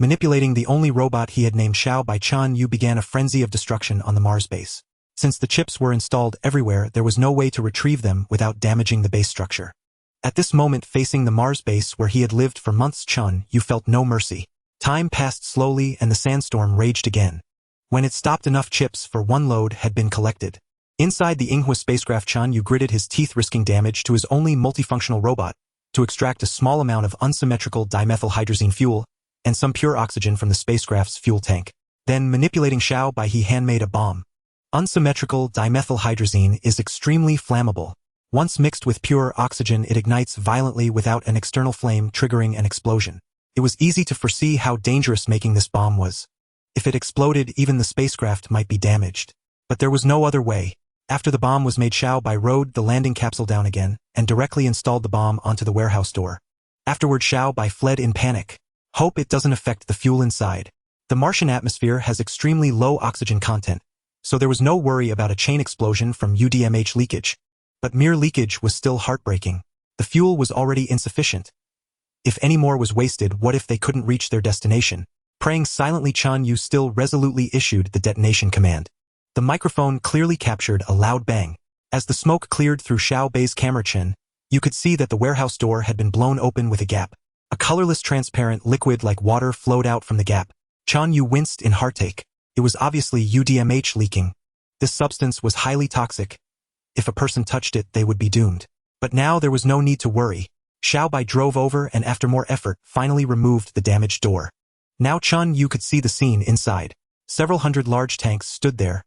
Manipulating the only robot he had named Xiao Bai, Chen Yue began a frenzy of destruction on the Mars base. Since the chips were installed everywhere, there was no way to retrieve them without damaging the base structure. At this moment, facing the Mars base where he had lived for months, Chen Yue felt no mercy. Time passed slowly and the sandstorm raged again. When it stopped, enough chips for one load had been collected. Inside the Yinghua spacecraft, Chen Yue gritted his teeth, risking damage to his only multifunctional robot, to extract a small amount of unsymmetrical dimethylhydrazine fuel and some pure oxygen from the spacecraft's fuel tank. Then, manipulating Xiaobai, he handmade a bomb. Unsymmetrical dimethylhydrazine is extremely flammable. Once mixed with pure oxygen, it ignites violently without an external flame triggering an explosion. It was easy to foresee how dangerous making this bomb was. If it exploded, even the spacecraft might be damaged. But there was no other way. After the bomb was made, Xiaobai rode the landing capsule down again and directly installed the bomb onto the warehouse door. Afterward, Xiaobai fled in panic. Hope it doesn't affect the fuel inside. The Martian atmosphere has extremely low oxygen content, so there was no worry about a chain explosion from UDMH leakage. But mere leakage was still heartbreaking. The fuel was already insufficient. If any more was wasted, what if they couldn't reach their destination? Praying silently, Chen Yue still resolutely issued the detonation command. The microphone clearly captured a loud bang. As the smoke cleared through Xiaobai's camera chin, you could see that the warehouse door had been blown open with a gap. A colorless transparent liquid like water flowed out from the gap. Chen Yue winced in heartache. It was obviously UDMH leaking. This substance was highly toxic. If a person touched it, they would be doomed. But now there was no need to worry. Xiaobai drove over and after more effort, finally removed the damaged door. Now Chen Yue could see the scene inside. Several hundred large tanks stood there.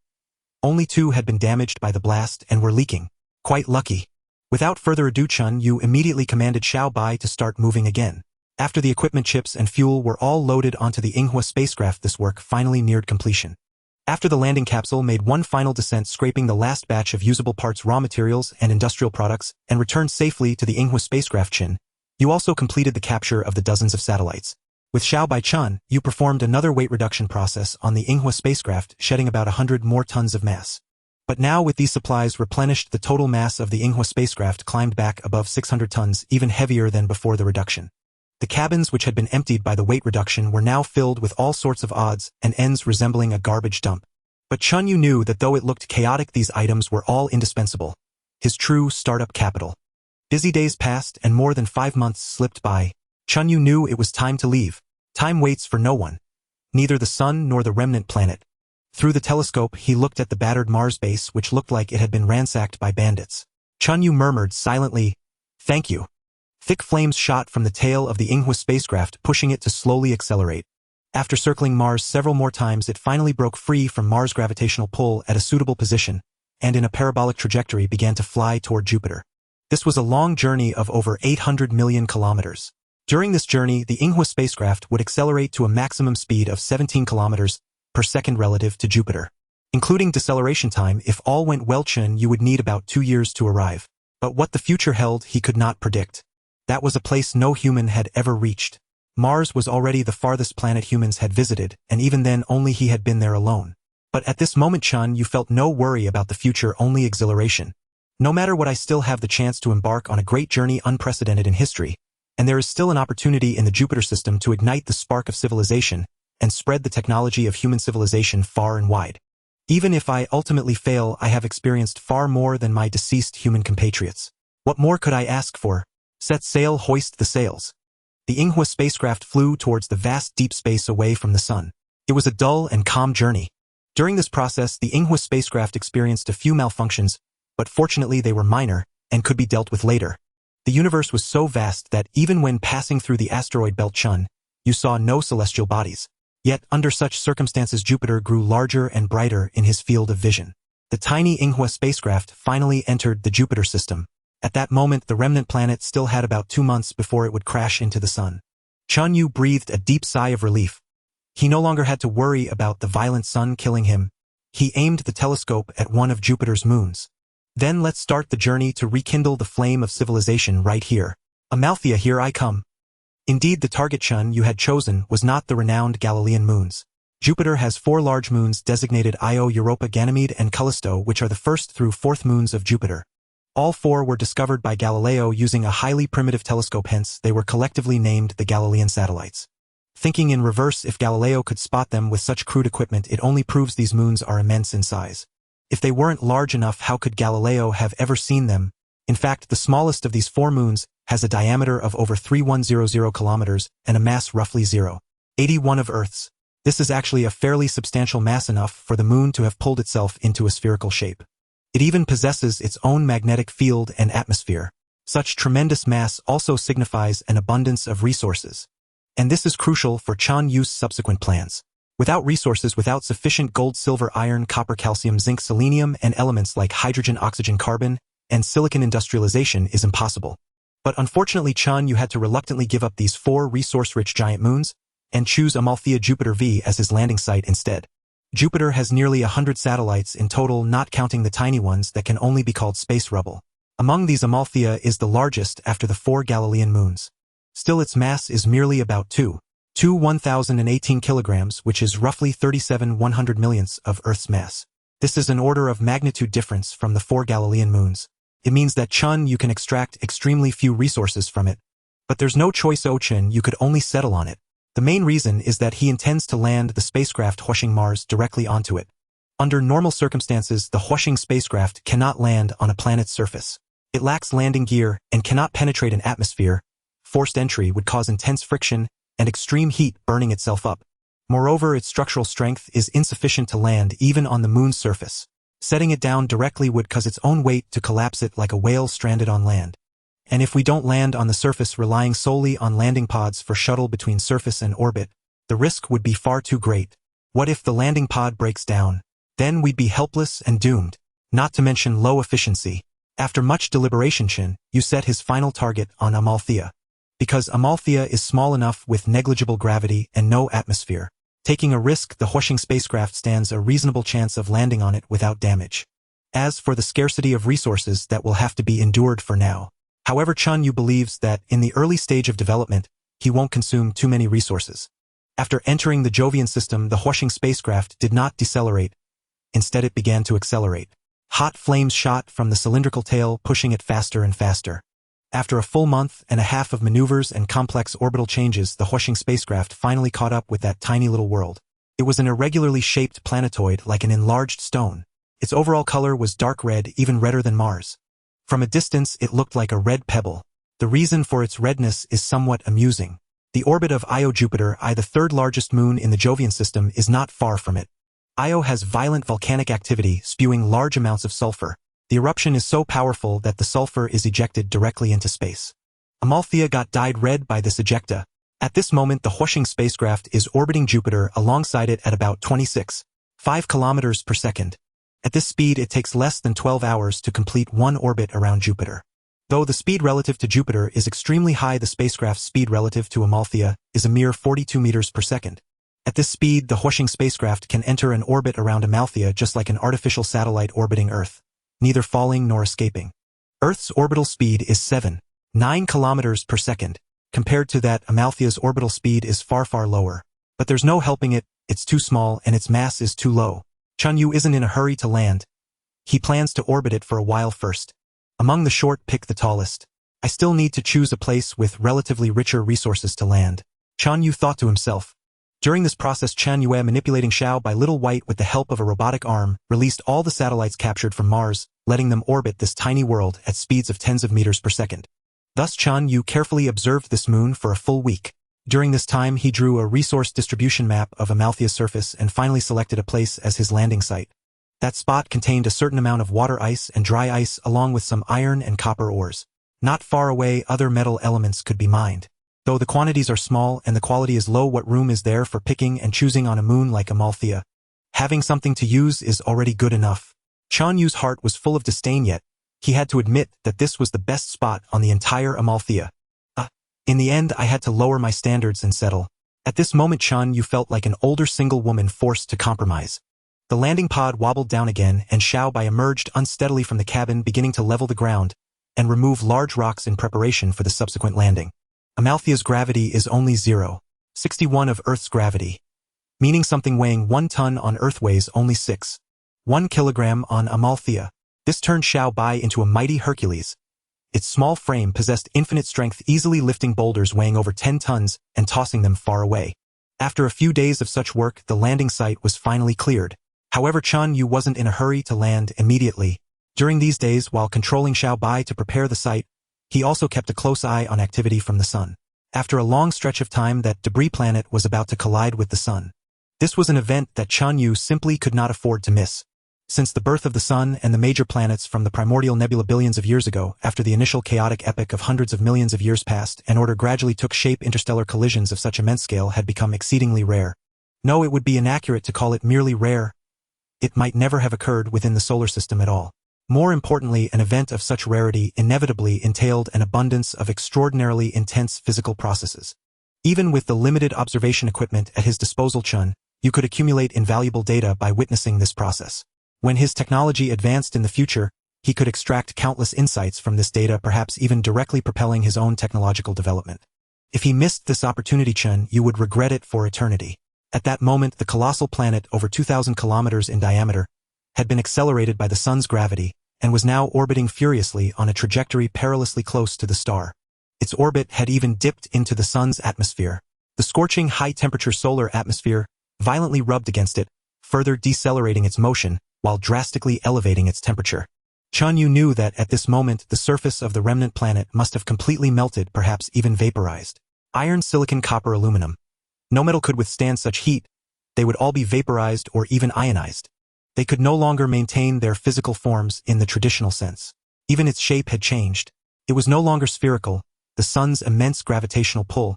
Only 2 had been damaged by the blast and were leaking. Quite lucky. Without further ado, Chen Yue immediately commanded Xiaobai to start moving again. After the equipment, chips, and fuel were all loaded onto the Yinghua spacecraft, this work finally neared completion. After the landing capsule made one final descent, scraping the last batch of usable parts, raw materials, and industrial products, and returned safely to the Yinghua spacecraft, Chen Yue also completed the capture of the dozens of satellites. With Xiaobai, Chen Yue performed another weight reduction process on the Yinghua spacecraft, shedding about 100 more tons of mass. But now with these supplies replenished, the total mass of the Yinghua spacecraft climbed back above 600 tons, even heavier than before the reduction. The cabins, which had been emptied by the weight reduction, were now filled with all sorts of odds and ends resembling a garbage dump. But Chen Yue knew that though it looked chaotic, these items were all indispensable. His true startup capital. Busy days passed and more than 5 months slipped by. Chen Yue knew it was time to leave. Time waits for no one. Neither the sun nor the remnant planet. Through the telescope, he looked at the battered Mars base, which looked like it had been ransacked by bandits. Chen Yue murmured silently, "Thank you." Thick flames shot from the tail of the Yinghua spacecraft, pushing it to slowly accelerate. After circling Mars several more times, it finally broke free from Mars' gravitational pull at a suitable position, and in a parabolic trajectory began to fly toward Jupiter. This was a long journey of over 800 million kilometers. During this journey, the Yinghua spacecraft would accelerate to a maximum speed of 17 kilometers per second relative to Jupiter. Including deceleration time, if all went well, Chen Yue would need about 2 years to arrive. But what the future held, he could not predict. That was a place no human had ever reached. Mars was already the farthest planet humans had visited, and even then only he had been there alone. But at this moment, Chen Yue felt no worry about the future, only exhilaration. No matter what, I still have the chance to embark on a great journey unprecedented in history, and there is still an opportunity in the Jupiter system to ignite the spark of civilization and spread the technology of human civilization far and wide. Even if I ultimately fail, I have experienced far more than my deceased human compatriots. What more could I ask for? Set sail, hoist the sails. The Yinghua spacecraft flew towards the vast deep space away from the sun. It was a dull and calm journey. During this process, the Yinghua spacecraft experienced a few malfunctions, but fortunately they were minor and could be dealt with later. The universe was so vast that even when passing through the asteroid belt, Chen Yue saw no celestial bodies. Yet, under such circumstances, Jupiter grew larger and brighter in his field of vision. The tiny Yinghua spacecraft finally entered the Jupiter system. At that moment, the remnant planet still had about 2 months before it would crash into the sun. Chen Yue breathed a deep sigh of relief. He no longer had to worry about the violent sun killing him. He aimed the telescope at one of Jupiter's moons. Then let's start the journey to rekindle the flame of civilization right here. Amalthea, here I come. Indeed, the target Chen Yue had chosen was not the renowned Galilean moons. Jupiter has 4 large moons designated Io, Europa, Ganymede, and Callisto, which are the first through 4th moons of Jupiter. All 4 were discovered by Galileo using a highly primitive telescope, hence they were collectively named the Galilean satellites. Thinking in reverse, if Galileo could spot them with such crude equipment, it only proves these moons are immense in size. If they weren't large enough, how could Galileo have ever seen them? In fact, the smallest of these 4 moons has a diameter of over 3100 kilometers and a mass roughly 0.81 of Earth's. This is actually a fairly substantial mass, enough for the moon to have pulled itself into a spherical shape. It even possesses its own magnetic field and atmosphere. Such tremendous mass also signifies an abundance of resources. And this is crucial for Chen Yue's subsequent plans. Without resources, without sufficient gold, silver, iron, copper, calcium, zinc, selenium, and elements like hydrogen, oxygen, carbon, and silicon, industrialization is impossible. But unfortunately, Chen Yue had to reluctantly give up these 4 resource-rich giant moons and choose Amalthea Jupiter V as his landing site instead. Jupiter has nearly 100 satellites in total, not counting the tiny ones that can only be called space rubble. Among these, Amalthea is the largest after the 4 Galilean moons. Still, its mass is merely about 1,018 kilograms, which is roughly 37/100 millionths of Earth's mass. This is an order of magnitude difference from the 4 Galilean moons. It means that Chen Yue can extract extremely few resources from it. But there's no choice. Chen Yue could only settle on it. The main reason is that he intends to land the spacecraft Huoying Mars directly onto it. Under normal circumstances, the Huoying spacecraft cannot land on a planet's surface. It lacks landing gear and cannot penetrate an atmosphere. Forced entry would cause intense friction and extreme heat, burning itself up. Moreover, its structural strength is insufficient to land even on the moon's surface. Setting it down directly would cause its own weight to collapse it like a whale stranded on land. And if we don't land on the surface, relying solely on landing pods for shuttle between surface and orbit, the risk would be far too great. What if the landing pod breaks down? Then we'd be helpless and doomed. Not to mention low efficiency. After much deliberation, Chen Yue set his final target on Amalthea. Because Amalthea is small enough with negligible gravity and no atmosphere, taking a risk, the Huoying spacecraft stands a reasonable chance of landing on it without damage. As for the scarcity of resources that will have to be endured for now. However, Chen Yue believes that in the early stage of development, he won't consume too many resources. After entering the Jovian system, the Huoying spacecraft did not decelerate. Instead, it began to accelerate. Hot flames shot from the cylindrical tail, pushing it faster and faster. After a full month and a half of maneuvers and complex orbital changes, the Huoying spacecraft finally caught up with that tiny little world. It was an irregularly shaped planetoid like an enlarged stone. Its overall color was dark red, even redder than Mars. From a distance, it looked like a red pebble. The reason for its redness is somewhat amusing. The orbit of Io Jupiter, I, the 3rd largest moon in the Jovian system, is not far from it. Io has violent volcanic activity, spewing large amounts of sulfur. The eruption is so powerful that the sulfur is ejected directly into space. Amalthea got dyed red by this ejecta. At this moment, the Huoying spacecraft is orbiting Jupiter alongside it at about 26.5 kilometers per second. At this speed, it takes less than 12 hours to complete one orbit around Jupiter. Though the speed relative to Jupiter is extremely high, the spacecraft's speed relative to Amalthea is a mere 42 meters per second. At this speed, the Huoying spacecraft can enter an orbit around Amalthea just like an artificial satellite orbiting Earth, neither falling nor escaping. Earth's orbital speed is 7.9 kilometers per second. Compared to that, Amalthea's orbital speed is far, far lower. But there's no helping it, it's too small and its mass is too low. Chen Yue isn't in a hurry to land. He plans to orbit it for a while first. Among the short, pick the tallest. I still need to choose a place with relatively richer resources to land. Chen Yue thought to himself. During this process, Chen Yue, manipulating Xiao by Little White with the help of a robotic arm, released all the satellites captured from Mars, letting them orbit this tiny world at speeds of tens of meters per second. Thus Chen Yue carefully observed this moon for a full week. During this time, he drew a resource distribution map of Amalthea's surface and finally selected a place as his landing site. That spot contained a certain amount of water ice and dry ice along with some iron and copper ores. Not far away, other metal elements could be mined. Though the quantities are small and the quality is low, what room is there for picking and choosing on a moon like Amalthea? Having something to use is already good enough. Chen Yue's heart was full of disdain, yet he had to admit that this was the best spot on the entire Amalthea. In the end, I had to lower my standards and settle. At this moment, Chen Yue felt like an older single woman forced to compromise. The landing pod wobbled down again, and Xiaobai emerged unsteadily from the cabin, beginning to level the ground and remove large rocks in preparation for the subsequent landing. Amalthea's gravity is only 0.61 of Earth's gravity, meaning something weighing 1 ton on Earth weighs only 6.1 kilogram on Amalthea. This turned Xiaobai into a mighty Hercules. Its small frame possessed infinite strength, easily lifting boulders weighing over 10 tons and tossing them far away. After a few days of such work, the landing site was finally cleared. However, Chen Yue wasn't in a hurry to land immediately. During these days, while controlling Xiaobai to prepare the site, he also kept a close eye on activity from the sun. After a long stretch of time, that debris planet was about to collide with the sun. This was an event that Chen Yue simply could not afford to miss. Since the birth of the Sun and the major planets from the primordial nebula billions of years ago, after the initial chaotic epoch of hundreds of millions of years passed and order gradually took shape, interstellar collisions of such immense scale had become exceedingly rare. No, it would be inaccurate to call it merely rare. It might never have occurred within the solar system at all. More importantly, an event of such rarity inevitably entailed an abundance of extraordinarily intense physical processes. Even with the limited observation equipment at his disposal, Chen Yue could accumulate invaluable data by witnessing this process. When his technology advanced in the future, he could extract countless insights from this data, perhaps even directly propelling his own technological development. If he missed this opportunity, Chen Yue would regret it for eternity. At that moment, the colossal planet, over 2,000 kilometers in diameter, had been accelerated by the sun's gravity and was now orbiting furiously on a trajectory perilously close to the star. Its orbit had even dipped into the sun's atmosphere. The scorching high-temperature solar atmosphere violently rubbed against it, further decelerating its motion while drastically elevating its temperature. Chen Yue knew that at this moment the surface of the remnant planet must have completely melted, perhaps even vaporized. Iron, silicon, copper, aluminum. No metal could withstand such heat. They would all be vaporized or even ionized. They could no longer maintain their physical forms in the traditional sense. Even its shape had changed. It was no longer spherical. The sun's immense gravitational pull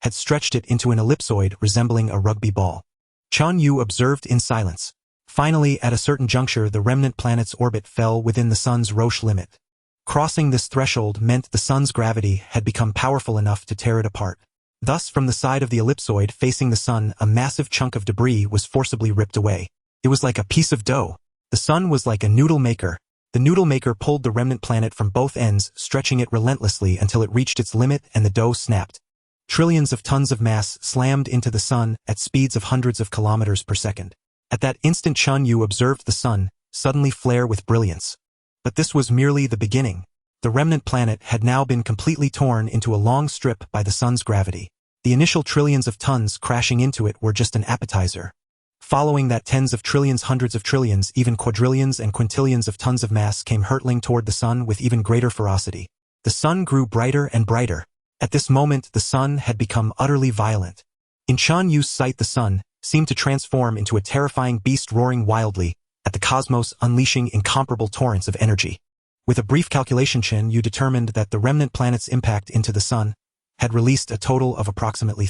had stretched it into an ellipsoid resembling a rugby ball. Chen Yue observed in silence. Finally, at a certain juncture, the remnant planet's orbit fell within the sun's Roche limit. Crossing this threshold meant the sun's gravity had become powerful enough to tear it apart. Thus, from the side of the ellipsoid facing the sun, a massive chunk of debris was forcibly ripped away. It was like a piece of dough. The sun was like a noodle maker. The noodle maker pulled the remnant planet from both ends, stretching it relentlessly until it reached its limit and the dough snapped. Trillions of tons of mass slammed into the sun at speeds of hundreds of kilometers per second. At that instant, Chen Yue observed the sun suddenly flare with brilliance. But this was merely the beginning. The remnant planet had now been completely torn into a long strip by the sun's gravity. The initial trillions of tons crashing into it were just an appetizer. Following that, tens of trillions, hundreds of trillions, even quadrillions and quintillions of tons of mass came hurtling toward the sun with even greater ferocity. The sun grew brighter and brighter. At this moment, the sun had become utterly violent. In Chen Yue's sight, the sun seemed to transform into a terrifying beast roaring wildly at the cosmos, unleashing incomparable torrents of energy. With a brief calculation, Chen Yue determined that the remnant planet's impact into the sun had released a total of approximately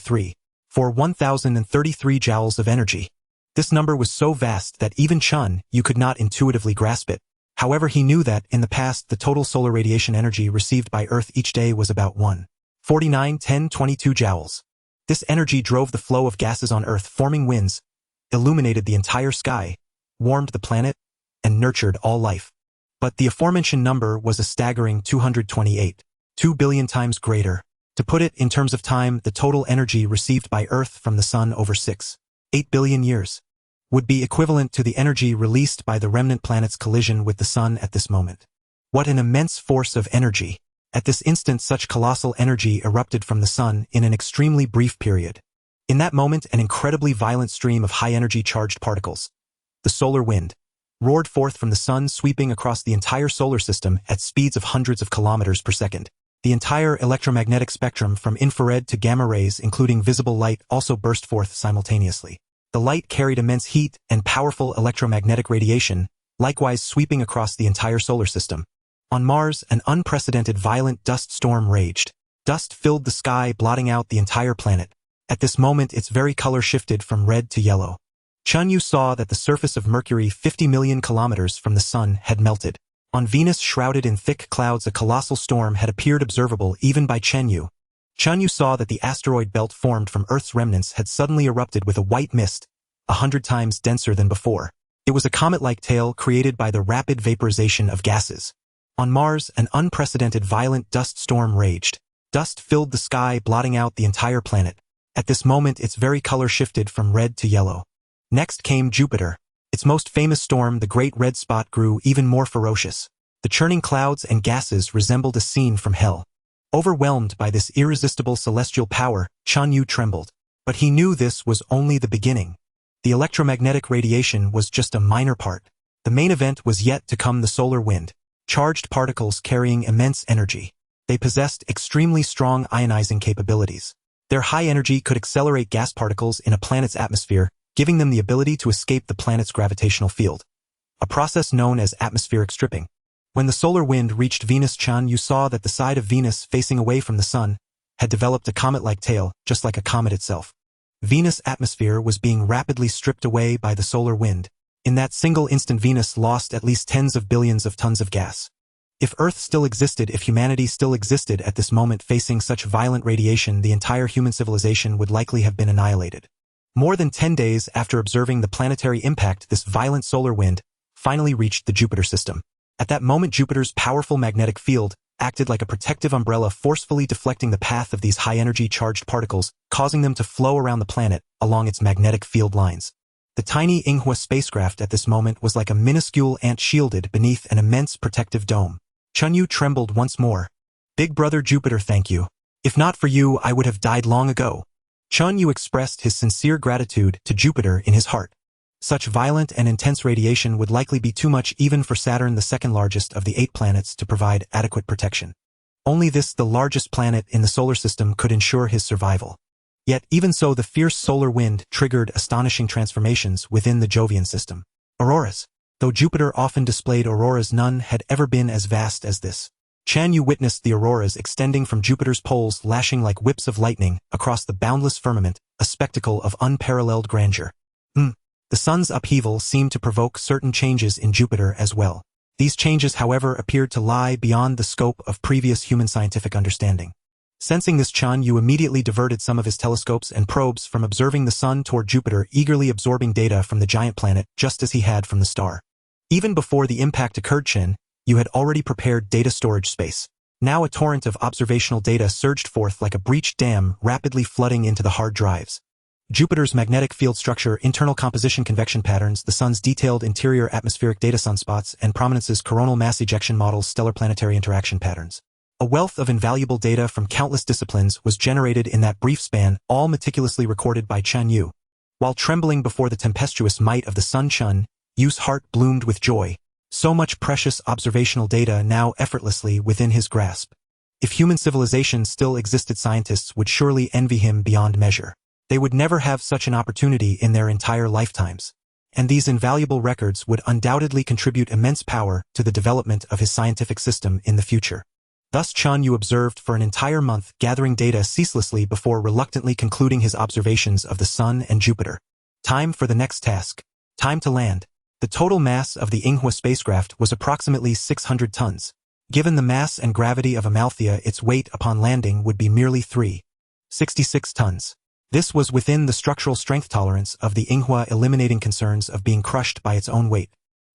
1,033 joules of energy. This number was so vast that even Chen Yue could not intuitively grasp it. However, he knew that, in the past, the total solar radiation energy received by Earth each day was about 1,491022 joules. This energy drove the flow of gases on Earth, forming winds, illuminated the entire sky, warmed the planet, and nurtured all life. But the aforementioned number was a staggering 228, 2 billion times greater. To put it in terms of time, the total energy received by Earth from the sun over 8 billion years would be equivalent to the energy released by the remnant planet's collision with the sun at this moment. What an immense force of energy! At this instant, such colossal energy erupted from the sun in an extremely brief period. In that moment, an incredibly violent stream of high-energy charged particles, the solar wind, roared forth from the sun, sweeping across the entire solar system at speeds of hundreds of kilometers per second. The entire electromagnetic spectrum from infrared to gamma rays, including visible light, also burst forth simultaneously. The light carried immense heat and powerful electromagnetic radiation, likewise sweeping across the entire solar system. On Mars, an unprecedented violent dust storm raged. Dust filled the sky, blotting out the entire planet. At this moment, its very color shifted from red to yellow. Chen Yue saw that the surface of Mercury, 50 million kilometers from the sun, had melted. On Venus, shrouded in thick clouds, a colossal storm had appeared, observable even by Chen Yue. Chen Yue saw that the asteroid belt formed from Earth's remnants had suddenly erupted with a white mist, 100 times denser than before. It was a comet-like tail created by the rapid vaporization of gases. On Mars, an unprecedented violent dust storm raged. Dust filled the sky, blotting out the entire planet. At this moment, its very color shifted from red to yellow. Next came Jupiter. Its most famous storm, the Great Red Spot, grew even more ferocious. The churning clouds and gases resembled a scene from hell. Overwhelmed by this irresistible celestial power, Chen Yue trembled. But he knew this was only the beginning. The electromagnetic radiation was just a minor part. The main event was yet to come: the solar wind. Charged particles carrying immense energy. They possessed extremely strong ionizing capabilities. Their high energy could accelerate gas particles in a planet's atmosphere, giving them the ability to escape the planet's gravitational field, a process known as atmospheric stripping. When the solar wind reached Venus, Chen Yue saw that the side of Venus facing away from the sun had developed a comet-like tail, just like a comet itself. Venus' atmosphere was being rapidly stripped away by the solar wind. In that single instant, Venus lost at least tens of billions of tons of gas. If Earth still existed, if humanity still existed at this moment facing such violent radiation, the entire human civilization would likely have been annihilated. More than 10 days after observing the planetary impact, this violent solar wind finally reached the Jupiter system. At that moment, Jupiter's powerful magnetic field acted like a protective umbrella, forcefully deflecting the path of these high-energy charged particles, causing them to flow around the planet along its magnetic field lines. The tiny Yinghua spacecraft at this moment was like a minuscule ant shielded beneath an immense protective dome. Chen Yue trembled once more. "Big brother Jupiter, thank you. If not for you, I would have died long ago." Chen Yue expressed his sincere gratitude to Jupiter in his heart. Such violent and intense radiation would likely be too much even for Saturn, the second largest of the 8 planets, to provide adequate protection. Only this, the largest planet in the solar system, could ensure his survival. Yet, even so, the fierce solar wind triggered astonishing transformations within the Jovian system. Auroras. Though Jupiter often displayed auroras, none had ever been as vast as this. Chen Yue witnessed the auroras extending from Jupiter's poles, lashing like whips of lightning across the boundless firmament, a spectacle of unparalleled grandeur. The sun's upheaval seemed to provoke certain changes in Jupiter as well. These changes, however, appeared to lie beyond the scope of previous human scientific understanding. Sensing this, Chen Yue immediately diverted some of his telescopes and probes from observing the sun toward Jupiter, eagerly absorbing data from the giant planet just as he had from the star. Even before the impact occurred, Chen Yue had already prepared data storage space. Now a torrent of observational data surged forth like a breached dam, rapidly flooding into the hard drives. Jupiter's magnetic field structure, internal composition, convection patterns, the sun's detailed interior atmospheric data, sunspots and prominences, coronal mass ejection models, stellar planetary interaction patterns. A wealth of invaluable data from countless disciplines was generated in that brief span, all meticulously recorded by Chen Yue. While trembling before the tempestuous might of the sun, Chen Yue's heart bloomed with joy. So much precious observational data now effortlessly within his grasp. If human civilization still existed, scientists would surely envy him beyond measure. They would never have such an opportunity in their entire lifetimes. And these invaluable records would undoubtedly contribute immense power to the development of his scientific system in the future. Thus Chen Yue observed for an entire month, gathering data ceaselessly before reluctantly concluding his observations of the sun and Jupiter. Time for the next task. Time to land. The total mass of the Yinghua spacecraft was approximately 600 tons. Given the mass and gravity of Amalthea, its weight upon landing would be merely 366 tons. This was within the structural strength tolerance of the Yinghua, eliminating concerns of being crushed by its own weight.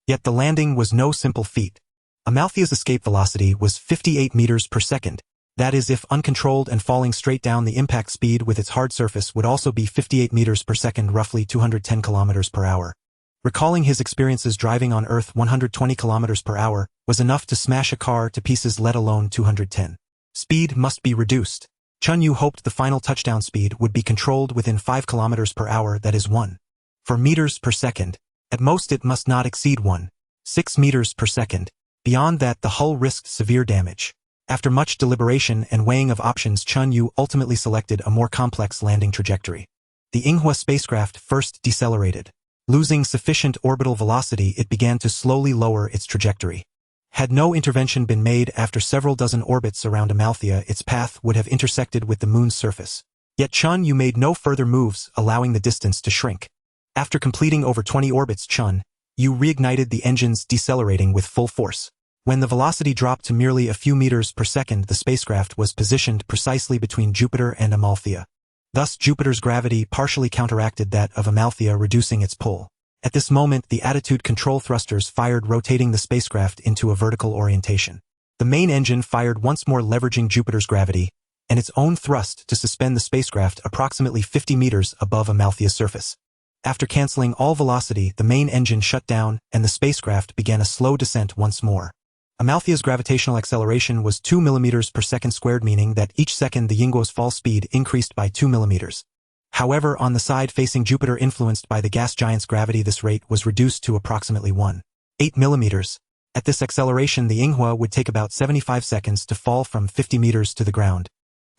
Yet the landing was no simple feat. Amalthea's escape velocity was 58 meters per second. That is, if uncontrolled and falling straight down, the impact speed with its hard surface would also be 58 meters per second, roughly 210 kilometers per hour. Recalling his experiences driving on Earth, 120 kilometers per hour was enough to smash a car to pieces, let alone 210. Speed must be reduced. Chen Yue hoped the final touchdown speed would be controlled within 5 kilometers per hour, that is 1.4 meters per second. At most it must not exceed 1.6 meters per second. Beyond that, the hull risked severe damage. After much deliberation and weighing of options, Chen Yue ultimately selected a more complex landing trajectory. The Yinghua spacecraft first decelerated. Losing sufficient orbital velocity, it began to slowly lower its trajectory. Had no intervention been made, after several dozen orbits around Amalthea, its path would have intersected with the moon's surface. Yet Chen Yue made no further moves, allowing the distance to shrink. After completing over 20 orbits, Chen Yue reignited the engines, decelerating with full force. When the velocity dropped to merely a few meters per second, the spacecraft was positioned precisely between Jupiter and Amalthea. Thus Jupiter's gravity partially counteracted that of Amalthea, reducing its pull. At this moment, the attitude control thrusters fired, rotating the spacecraft into a vertical orientation. The main engine fired once more, leveraging Jupiter's gravity and its own thrust to suspend the spacecraft approximately 50 meters above Amalthea's surface. After canceling all velocity, the main engine shut down and the spacecraft began a slow descent once more. Amalthea's gravitational acceleration was 2 millimeters per second squared, meaning that each second the Yinghua's fall speed increased by 2 millimeters. However, on the side facing Jupiter, influenced by the gas giant's gravity, this rate was reduced to approximately 1.8 millimeters. At this acceleration, the Yinghua would take about 75 seconds to fall from 50 meters to the ground.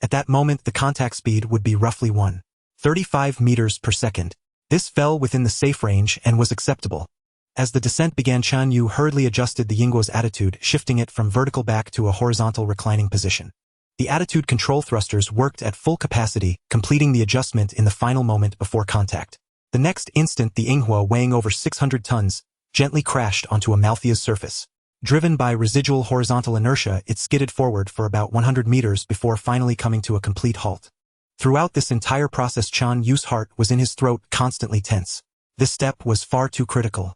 At that moment, the contact speed would be roughly 1.35 meters per second. This fell within the safe range and was acceptable. As the descent began, Chen Yue hurriedly adjusted the Yinghua's attitude, shifting it from vertical back to a horizontal reclining position. The attitude control thrusters worked at full capacity, completing the adjustment in the final moment before contact. The next instant the Yinghua, weighing over 600 tons, gently crashed onto Amalthea's surface. Driven by residual horizontal inertia, it skidded forward for about 100 meters before finally coming to a complete halt. Throughout this entire process, Chen Yue's heart was in his throat, constantly tense. This step was far too critical.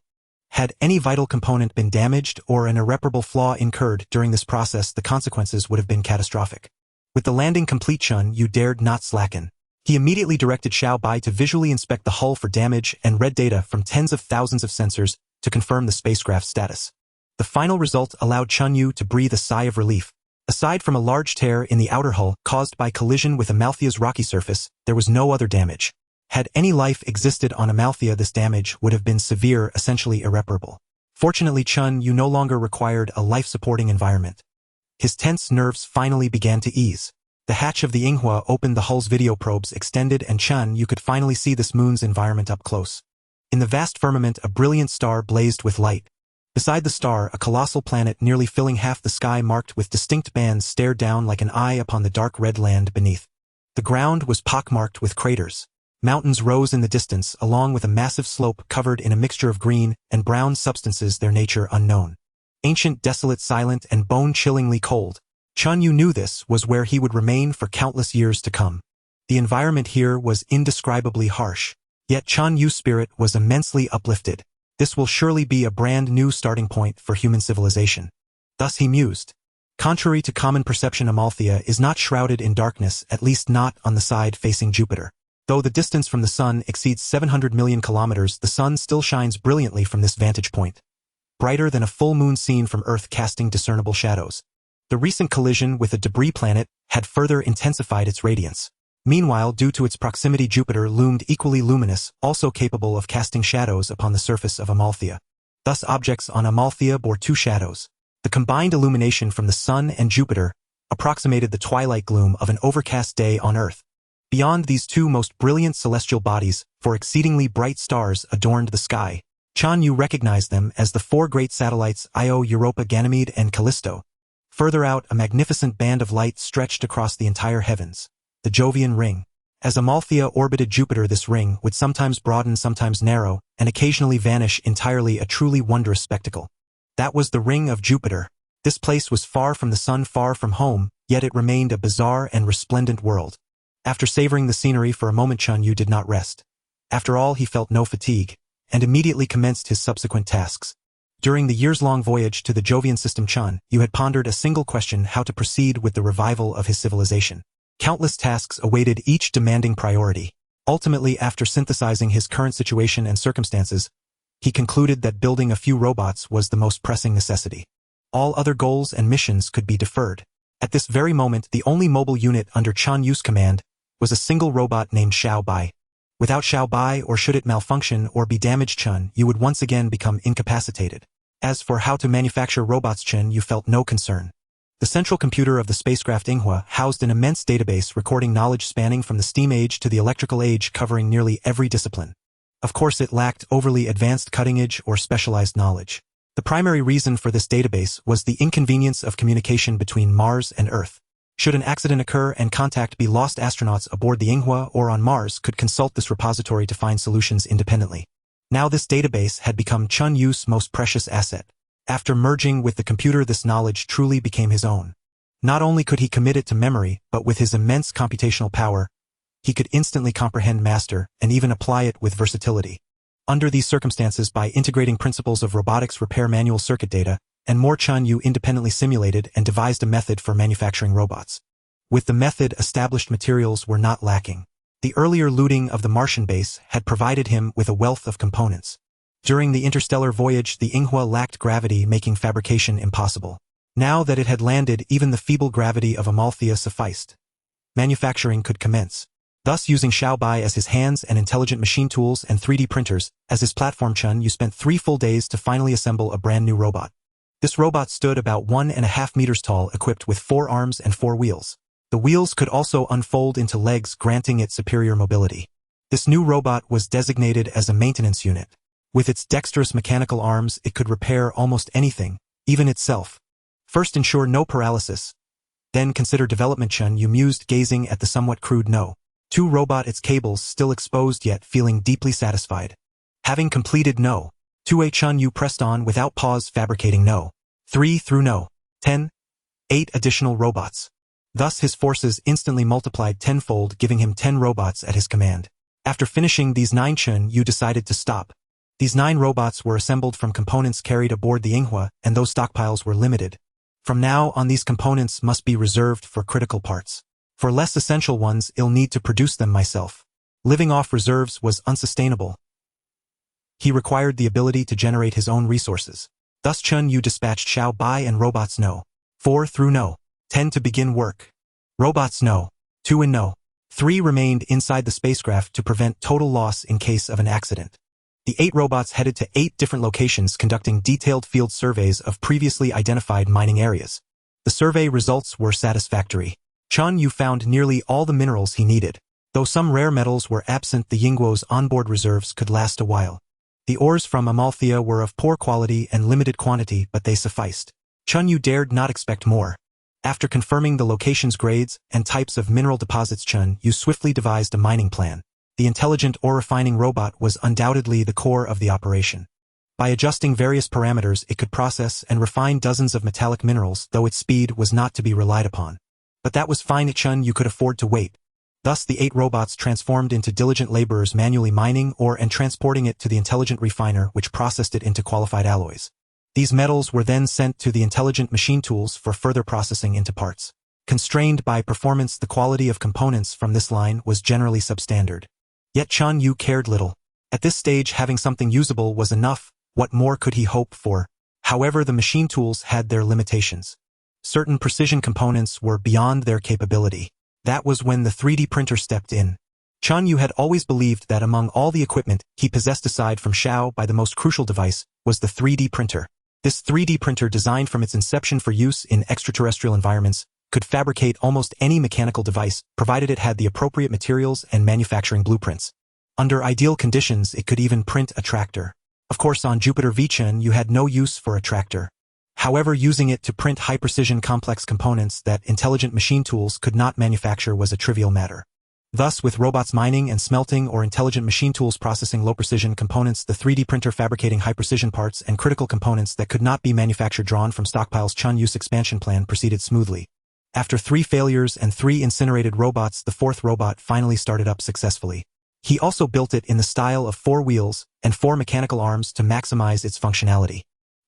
Had any vital component been damaged or an irreparable flaw incurred during this process, the consequences would have been catastrophic. With the landing complete, Chen Yue dared not slacken. He immediately directed Xiao Bai to visually inspect the hull for damage and read data from tens of thousands of sensors to confirm the spacecraft's status. The final result allowed Chen Yue to breathe a sigh of relief. Aside from a large tear in the outer hull caused by collision with Amalthea's rocky surface, there was no other damage. Had any life existed on Amalthea, this damage would have been severe, essentially irreparable. Fortunately, Chen Yue no longer required a life-supporting environment. His tense nerves finally began to ease. The hatch of the Yinghua opened, the hull's video probes extended, and Chen Yue could finally see this moon's environment up close. In the vast firmament, a brilliant star blazed with light. Beside the star, a colossal planet nearly filling half the sky, marked with distinct bands, stared down like an eye upon the dark red land beneath. The ground was pockmarked with craters. Mountains rose in the distance, along with a massive slope covered in a mixture of green and brown substances, their nature unknown. Ancient, desolate, silent, and bone-chillingly cold. Chen Yue knew this was where he would remain for countless years to come. The environment here was indescribably harsh. Yet Chen Yue's spirit was immensely uplifted. This will surely be a brand new starting point for human civilization. Thus he mused. Contrary to common perception, Amalthea is not shrouded in darkness, at least not on the side facing Jupiter. Though the distance from the sun exceeds 700 million kilometers, the sun still shines brilliantly from this vantage point. Brighter than a full moon seen from Earth, casting discernible shadows. The recent collision with a debris planet had further intensified its radiance. Meanwhile, due to its proximity, Jupiter loomed equally luminous, also capable of casting shadows upon the surface of Amalthea. Thus, objects on Amalthea bore two shadows. The combined illumination from the sun and Jupiter approximated the twilight gloom of an overcast day on Earth. Beyond these two most brilliant celestial bodies, four exceedingly bright stars adorned the sky. Chen Yue recognized them as the four great satellites Io, Europa, Ganymede, and Callisto. Further out, a magnificent band of light stretched across the entire heavens. The Jovian Ring. As Amalthea orbited Jupiter, this ring would sometimes broaden, sometimes narrow, and occasionally vanish entirely, a truly wondrous spectacle. That was the ring of Jupiter. This place was far from the sun, far from home, yet it remained a bizarre and resplendent world. After savoring the scenery for a moment, Chen Yue did not rest. After all, he felt no fatigue, and immediately commenced his subsequent tasks. During the years-long voyage to the Jovian system, Chen Yue had pondered a single question: how to proceed with the revival of his civilization. Countless tasks awaited each demanding priority. Ultimately, after synthesizing his current situation and circumstances, he concluded that building a few robots was the most pressing necessity. All other goals and missions could be deferred. At this very moment, the only mobile unit under Chen Yue's command was a single robot named Xiao Bai. Without Xiao Bai, or should it malfunction or be damaged, Chen Yue would once again become incapacitated. As for how to manufacture robots, Chen Yue felt no concern. The central computer of the spacecraft Yinghua housed an immense database recording knowledge spanning from the steam age to the electrical age, covering nearly every discipline. Of course, it lacked overly advanced, cutting-edge, or specialized knowledge. The primary reason for this database was the inconvenience of communication between Mars and Earth. Should an accident occur and contact be lost, astronauts aboard the Yinghua or on Mars could consult this repository to find solutions independently. Now this database had become Chen Yue's most precious asset. After merging with the computer, this knowledge truly became his own. Not only could he commit it to memory, but with his immense computational power, he could instantly comprehend, master, and even apply it with versatility. Under these circumstances, by integrating principles of robotics, repair manual circuit data, and more, Chen Yue independently simulated and devised a method for manufacturing robots. With the method, established materials were not lacking. The earlier looting of the Martian base had provided him with a wealth of components. During the interstellar voyage, the Yinghua lacked gravity, making fabrication impossible. Now that it had landed, even the feeble gravity of Amalthea sufficed. Manufacturing could commence. Thus, using Xiao Bai as his hands and intelligent machine tools and 3D printers as his platform, Chen Yue spent 3 full days to finally assemble a brand new robot. This robot stood about 1.5 meters tall, equipped with 4 arms and 4 wheels. The wheels could also unfold into legs, granting it superior mobility. This new robot was designated as a maintenance unit. With its dexterous mechanical arms, it could repair almost anything, even itself. First, ensure no paralysis. Then consider development. Chen Yue mused, gazing at the somewhat crude No. 2 robot, its cables still exposed yet feeling deeply satisfied. Having completed No. 2A, Chen Yue pressed on without pause, fabricating No. 3 through No. 10. 8 additional robots. Thus his forces instantly multiplied tenfold, giving him 10 robots at his command. After finishing these 9, Chen Yue decided to stop. These 9 robots were assembled from components carried aboard the Yinghua, and those stockpiles were limited. From now on, these components must be reserved for critical parts. For less essential ones, I'll need to produce them myself. Living off reserves was unsustainable. He required the ability to generate his own resources. Thus Chen Yue dispatched Xiao Bai and robots No. 4 through No. 10 to begin work. Robots No. 2 and No. 3 remained inside the spacecraft to prevent total loss in case of an accident. The 8 robots headed to 8 different locations, conducting detailed field surveys of previously identified mining areas. The survey results were satisfactory. Chen Yue found nearly all the minerals he needed. Though some rare metals were absent, the Yingguo's onboard reserves could last a while. The ores from Amalthea were of poor quality and limited quantity, but they sufficed. Chen Yue dared not expect more. After confirming the location's grades and types of mineral deposits, Chen Yue swiftly devised a mining plan. The intelligent ore refining robot was undoubtedly the core of the operation. By adjusting various parameters, it could process and refine dozens of metallic minerals, though its speed was not to be relied upon. But that was fine. Chen Yue could afford to wait. Thus the 8 robots transformed into diligent laborers, manually mining ore and transporting it to the intelligent refiner, which processed it into qualified alloys. These metals were then sent to the intelligent machine tools for further processing into parts. Constrained by performance, the quality of components from this line was generally substandard. Yet Chen Yue cared little. At this stage, having something usable was enough. What more could he hope for? However, the machine tools had their limitations. Certain precision components were beyond their capability. That was when the 3D printer stepped in. Chen Yue had always believed that among all the equipment he possessed aside from Xiao Bai, the most crucial device was the 3D printer. This 3D printer, designed from its inception for use in extraterrestrial environments, could fabricate almost any mechanical device, provided it had the appropriate materials and manufacturing blueprints. Under ideal conditions, it could even print a tractor. Of course, on Jupiter V, Chen Yue had no use for a tractor. However, using it to print high-precision complex components that intelligent machine tools could not manufacture was a trivial matter. Thus, with robots mining and smelting or intelligent machine tools processing low-precision components, the 3D printer fabricating high-precision parts and critical components that could not be manufactured drawn from stockpiles, Chen Yue's expansion plan proceeded smoothly. After 3 failures and 3 incinerated robots, the 4th robot finally started up successfully. He also built it in the style of 4 wheels and 4 mechanical arms to maximize its functionality.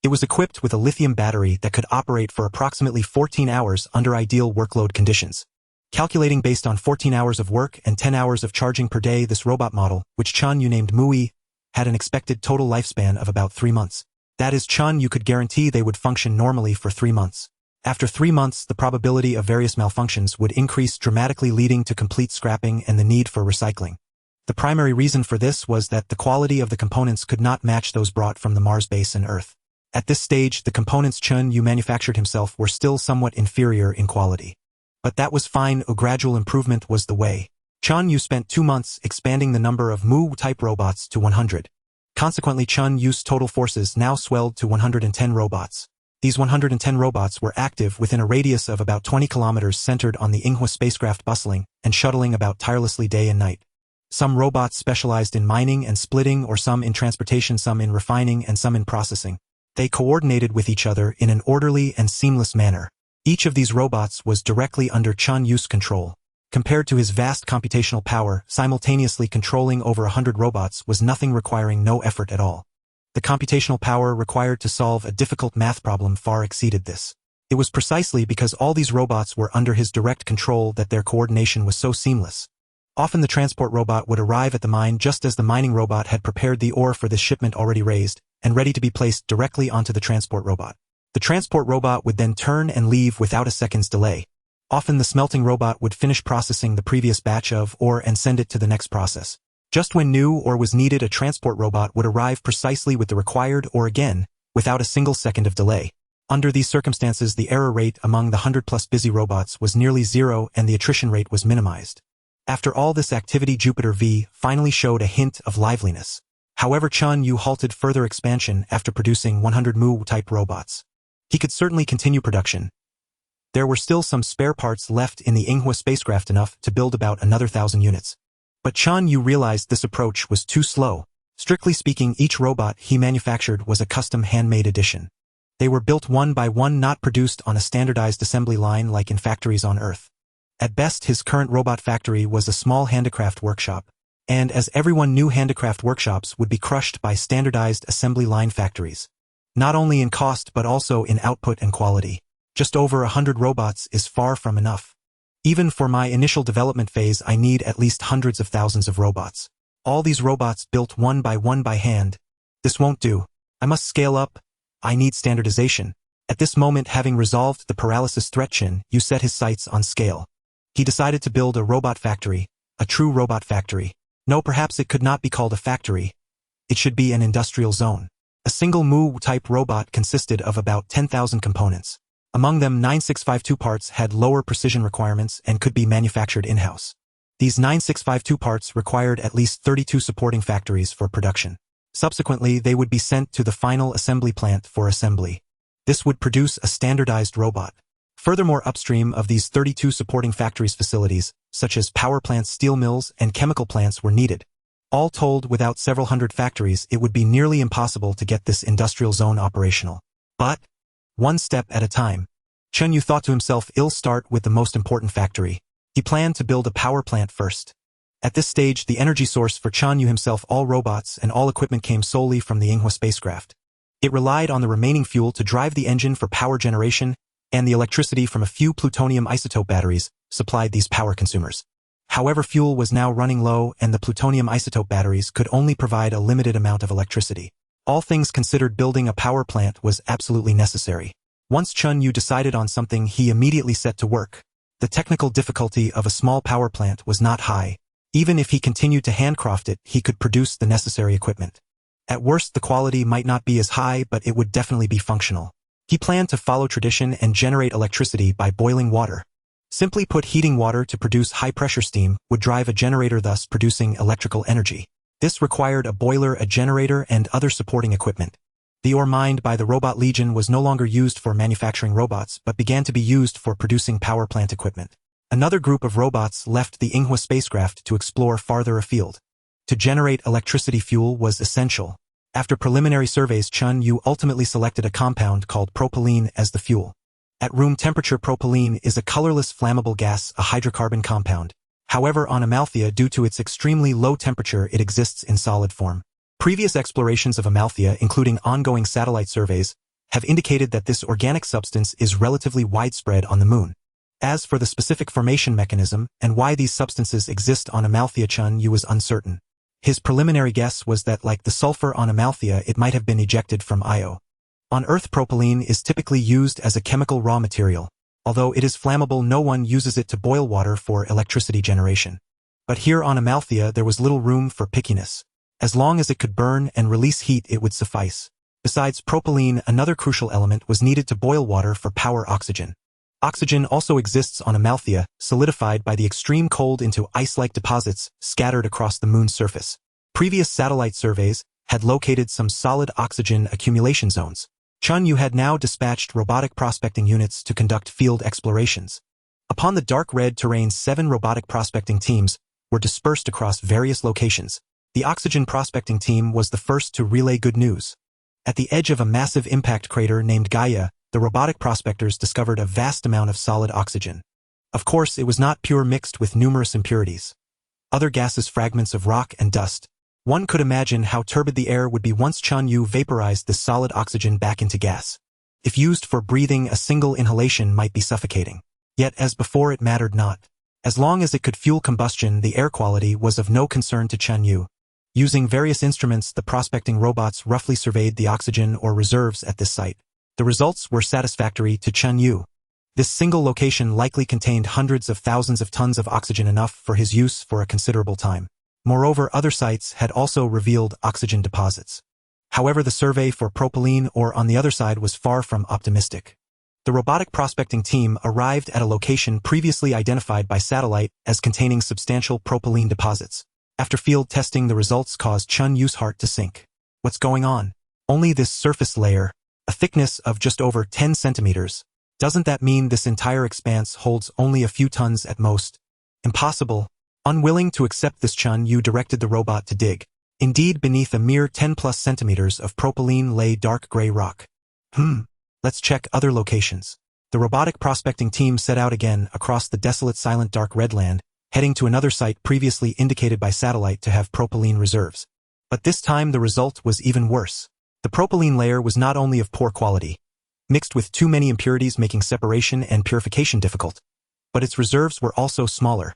It was equipped with a lithium battery that could operate for approximately 14 hours under ideal workload conditions. Calculating based on 14 hours of work and 10 hours of charging per day, this robot model, which Chen Yue named Mui, had an expected total lifespan of about 3 months. That is, Chen Yue could guarantee they would function normally for 3 months. After 3 months, the probability of various malfunctions would increase dramatically, leading to complete scrapping and the need for recycling. The primary reason for this was that the quality of the components could not match those brought from the Mars base and Earth. At this stage, the components Chen Yue manufactured himself were still somewhat inferior in quality. But that was fine. A gradual improvement was the way. Chen Yue spent 2 months expanding the number of Mu-type robots to 100. Consequently, Chen Yue's total forces now swelled to 110 robots. These 110 robots were active within a radius of about 20 kilometers, centered on the Yinghua spacecraft, bustling and shuttling about tirelessly day and night. Some robots specialized in mining and splitting, or some in transportation, some in refining, and some in processing. They coordinated with each other in an orderly and seamless manner. Each of these robots was directly under Chen Yue's control. Compared to his vast computational power, simultaneously controlling over 100 robots was nothing, requiring no effort at all. The computational power required to solve a difficult math problem far exceeded this. It was precisely because all these robots were under his direct control that their coordination was so seamless. Often the transport robot would arrive at the mine just as the mining robot had prepared the ore for this shipment already raised and ready to be placed directly onto the transport robot. The transport robot would then turn and leave without a second's delay. Often the smelting robot would finish processing the previous batch of ore and send it to the next process. Just when new ore was needed, a transport robot would arrive precisely with the required ore again, without a single second of delay. Under these circumstances, the error rate among the 100-plus busy robots was nearly 0 and the attrition rate was minimized. After all this activity, Jupiter V finally showed a hint of liveliness. However, Chen Yue halted further expansion after producing 100 Mu-type robots. He could certainly continue production. There were still some spare parts left in the Yinghua spacecraft, enough to build about another 1,000 units. But Chen Yue realized this approach was too slow. Strictly speaking, each robot he manufactured was a custom handmade edition. They were built one by one, not produced on a standardized assembly line like in factories on Earth. At best, his current robot factory was a small handicraft workshop. And as everyone knew, handicraft workshops would be crushed by standardized assembly line factories. Not only in cost but also in output and quality. Just over 100 robots is far from enough. Even for my initial development phase, I need at least hundreds of thousands of robots. All these robots built one by hand. This won't do. I must scale up. I need standardization. At this moment, having resolved the paralysis threat, Chen Yue set his sights on scale. He decided to build a robot factory, a true robot factory. No, perhaps it could not be called a factory. It should be an industrial zone. A single Mu-type robot consisted of about 10,000 components. Among them, 9652 parts had lower precision requirements and could be manufactured in-house. These 9652 parts required at least 32 supporting factories for production. Subsequently, they would be sent to the final assembly plant for assembly. This would produce a standardized robot. Furthermore, upstream of these 32 supporting factories, facilities, such as power plants, steel mills, and chemical plants were needed. All told, without several hundred factories, it would be nearly impossible to get this industrial zone operational. But one step at a time. Chen Yue thought to himself, "I'll start with the most important factory." He planned to build a power plant first. At this stage, the energy source for Chen Yue himself, all robots and all equipment, came solely from the Yinghua spacecraft. It relied on the remaining fuel to drive the engine for power generation, and the electricity from a few plutonium isotope batteries supplied these power consumers. However, fuel was now running low, and the plutonium isotope batteries could only provide a limited amount of electricity. All things considered, building a power plant was absolutely necessary. Once Chen Yue decided on something, he immediately set to work. The technical difficulty of a small power plant was not high. Even if he continued to handcraft it, he could produce the necessary equipment. At worst, the quality might not be as high, but it would definitely be functional. He planned to follow tradition and generate electricity by boiling water. Simply put, heating water to produce high-pressure steam would drive a generator, thus producing electrical energy. This required a boiler, a generator, and other supporting equipment. The ore mined by the Robot Legion was no longer used for manufacturing robots, but began to be used for producing power plant equipment. Another group of robots left the Yinghua spacecraft to explore farther afield. To generate electricity, fuel was essential. After preliminary surveys, Chen Yue ultimately selected a compound called propylene as the fuel. At room temperature, propylene is a colorless flammable gas, a hydrocarbon compound. However, on Amalthea, due to its extremely low temperature, it exists in solid form. Previous explorations of Amalthea, including ongoing satellite surveys, have indicated that this organic substance is relatively widespread on the Moon. As for the specific formation mechanism and why these substances exist on Amalthea, Chen Yue was uncertain. His preliminary guess was that, like the sulfur on Amalthea, it might have been ejected from Io. On Earth, propylene is typically used as a chemical raw material. Although it is flammable, no one uses it to boil water for electricity generation. But here on Amalthea, there was little room for pickiness. As long as it could burn and release heat, it would suffice. Besides propylene, another crucial element was needed to boil water for power: oxygen. Oxygen also exists on Amalthea, solidified by the extreme cold into ice-like deposits scattered across the Moon's surface. Previous satellite surveys had located some solid oxygen accumulation zones. Chen Yue had now dispatched robotic prospecting units to conduct field explorations. Upon the dark red terrain, 7 robotic prospecting teams were dispersed across various locations. The oxygen prospecting team was the first to relay good news. At the edge of a massive impact crater named Gaia, the robotic prospectors discovered a vast amount of solid oxygen. Of course, it was not pure, mixed with numerous impurities. Other gases, fragments of rock and dust. One could imagine how turbid the air would be once Chen Yue vaporized this solid oxygen back into gas. If used for breathing, a single inhalation might be suffocating. Yet, as before, it mattered not. As long as it could fuel combustion, the air quality was of no concern to Chen Yue. Using various instruments, the prospecting robots roughly surveyed the oxygen or reserves at this site. The results were satisfactory to Chen Yue. This single location likely contained hundreds of thousands of tons of oxygen, enough for his use for a considerable time. Moreover, other sites had also revealed oxygen deposits. However, the survey for propylene ore on the other side was far from optimistic. The robotic prospecting team arrived at a location previously identified by satellite as containing substantial propylene deposits. After field testing, the results caused Chen Yue's heart to sink. What's going on? Only this surface layer, a thickness of just over 10 centimeters, Doesn't that mean this entire expanse holds only a few tons at most? Impossible. Unwilling to accept this, Chen Yue directed the robot to dig. Indeed, beneath a mere 10+ centimeters of propylene lay dark gray rock. Let's check other locations. The robotic prospecting team set out again across the desolate silent dark red land, heading to another site previously indicated by satellite to have propylene reserves. But this time the result was even worse. The propylene layer was not only of poor quality, mixed with too many impurities making separation and purification difficult, but its reserves were also smaller.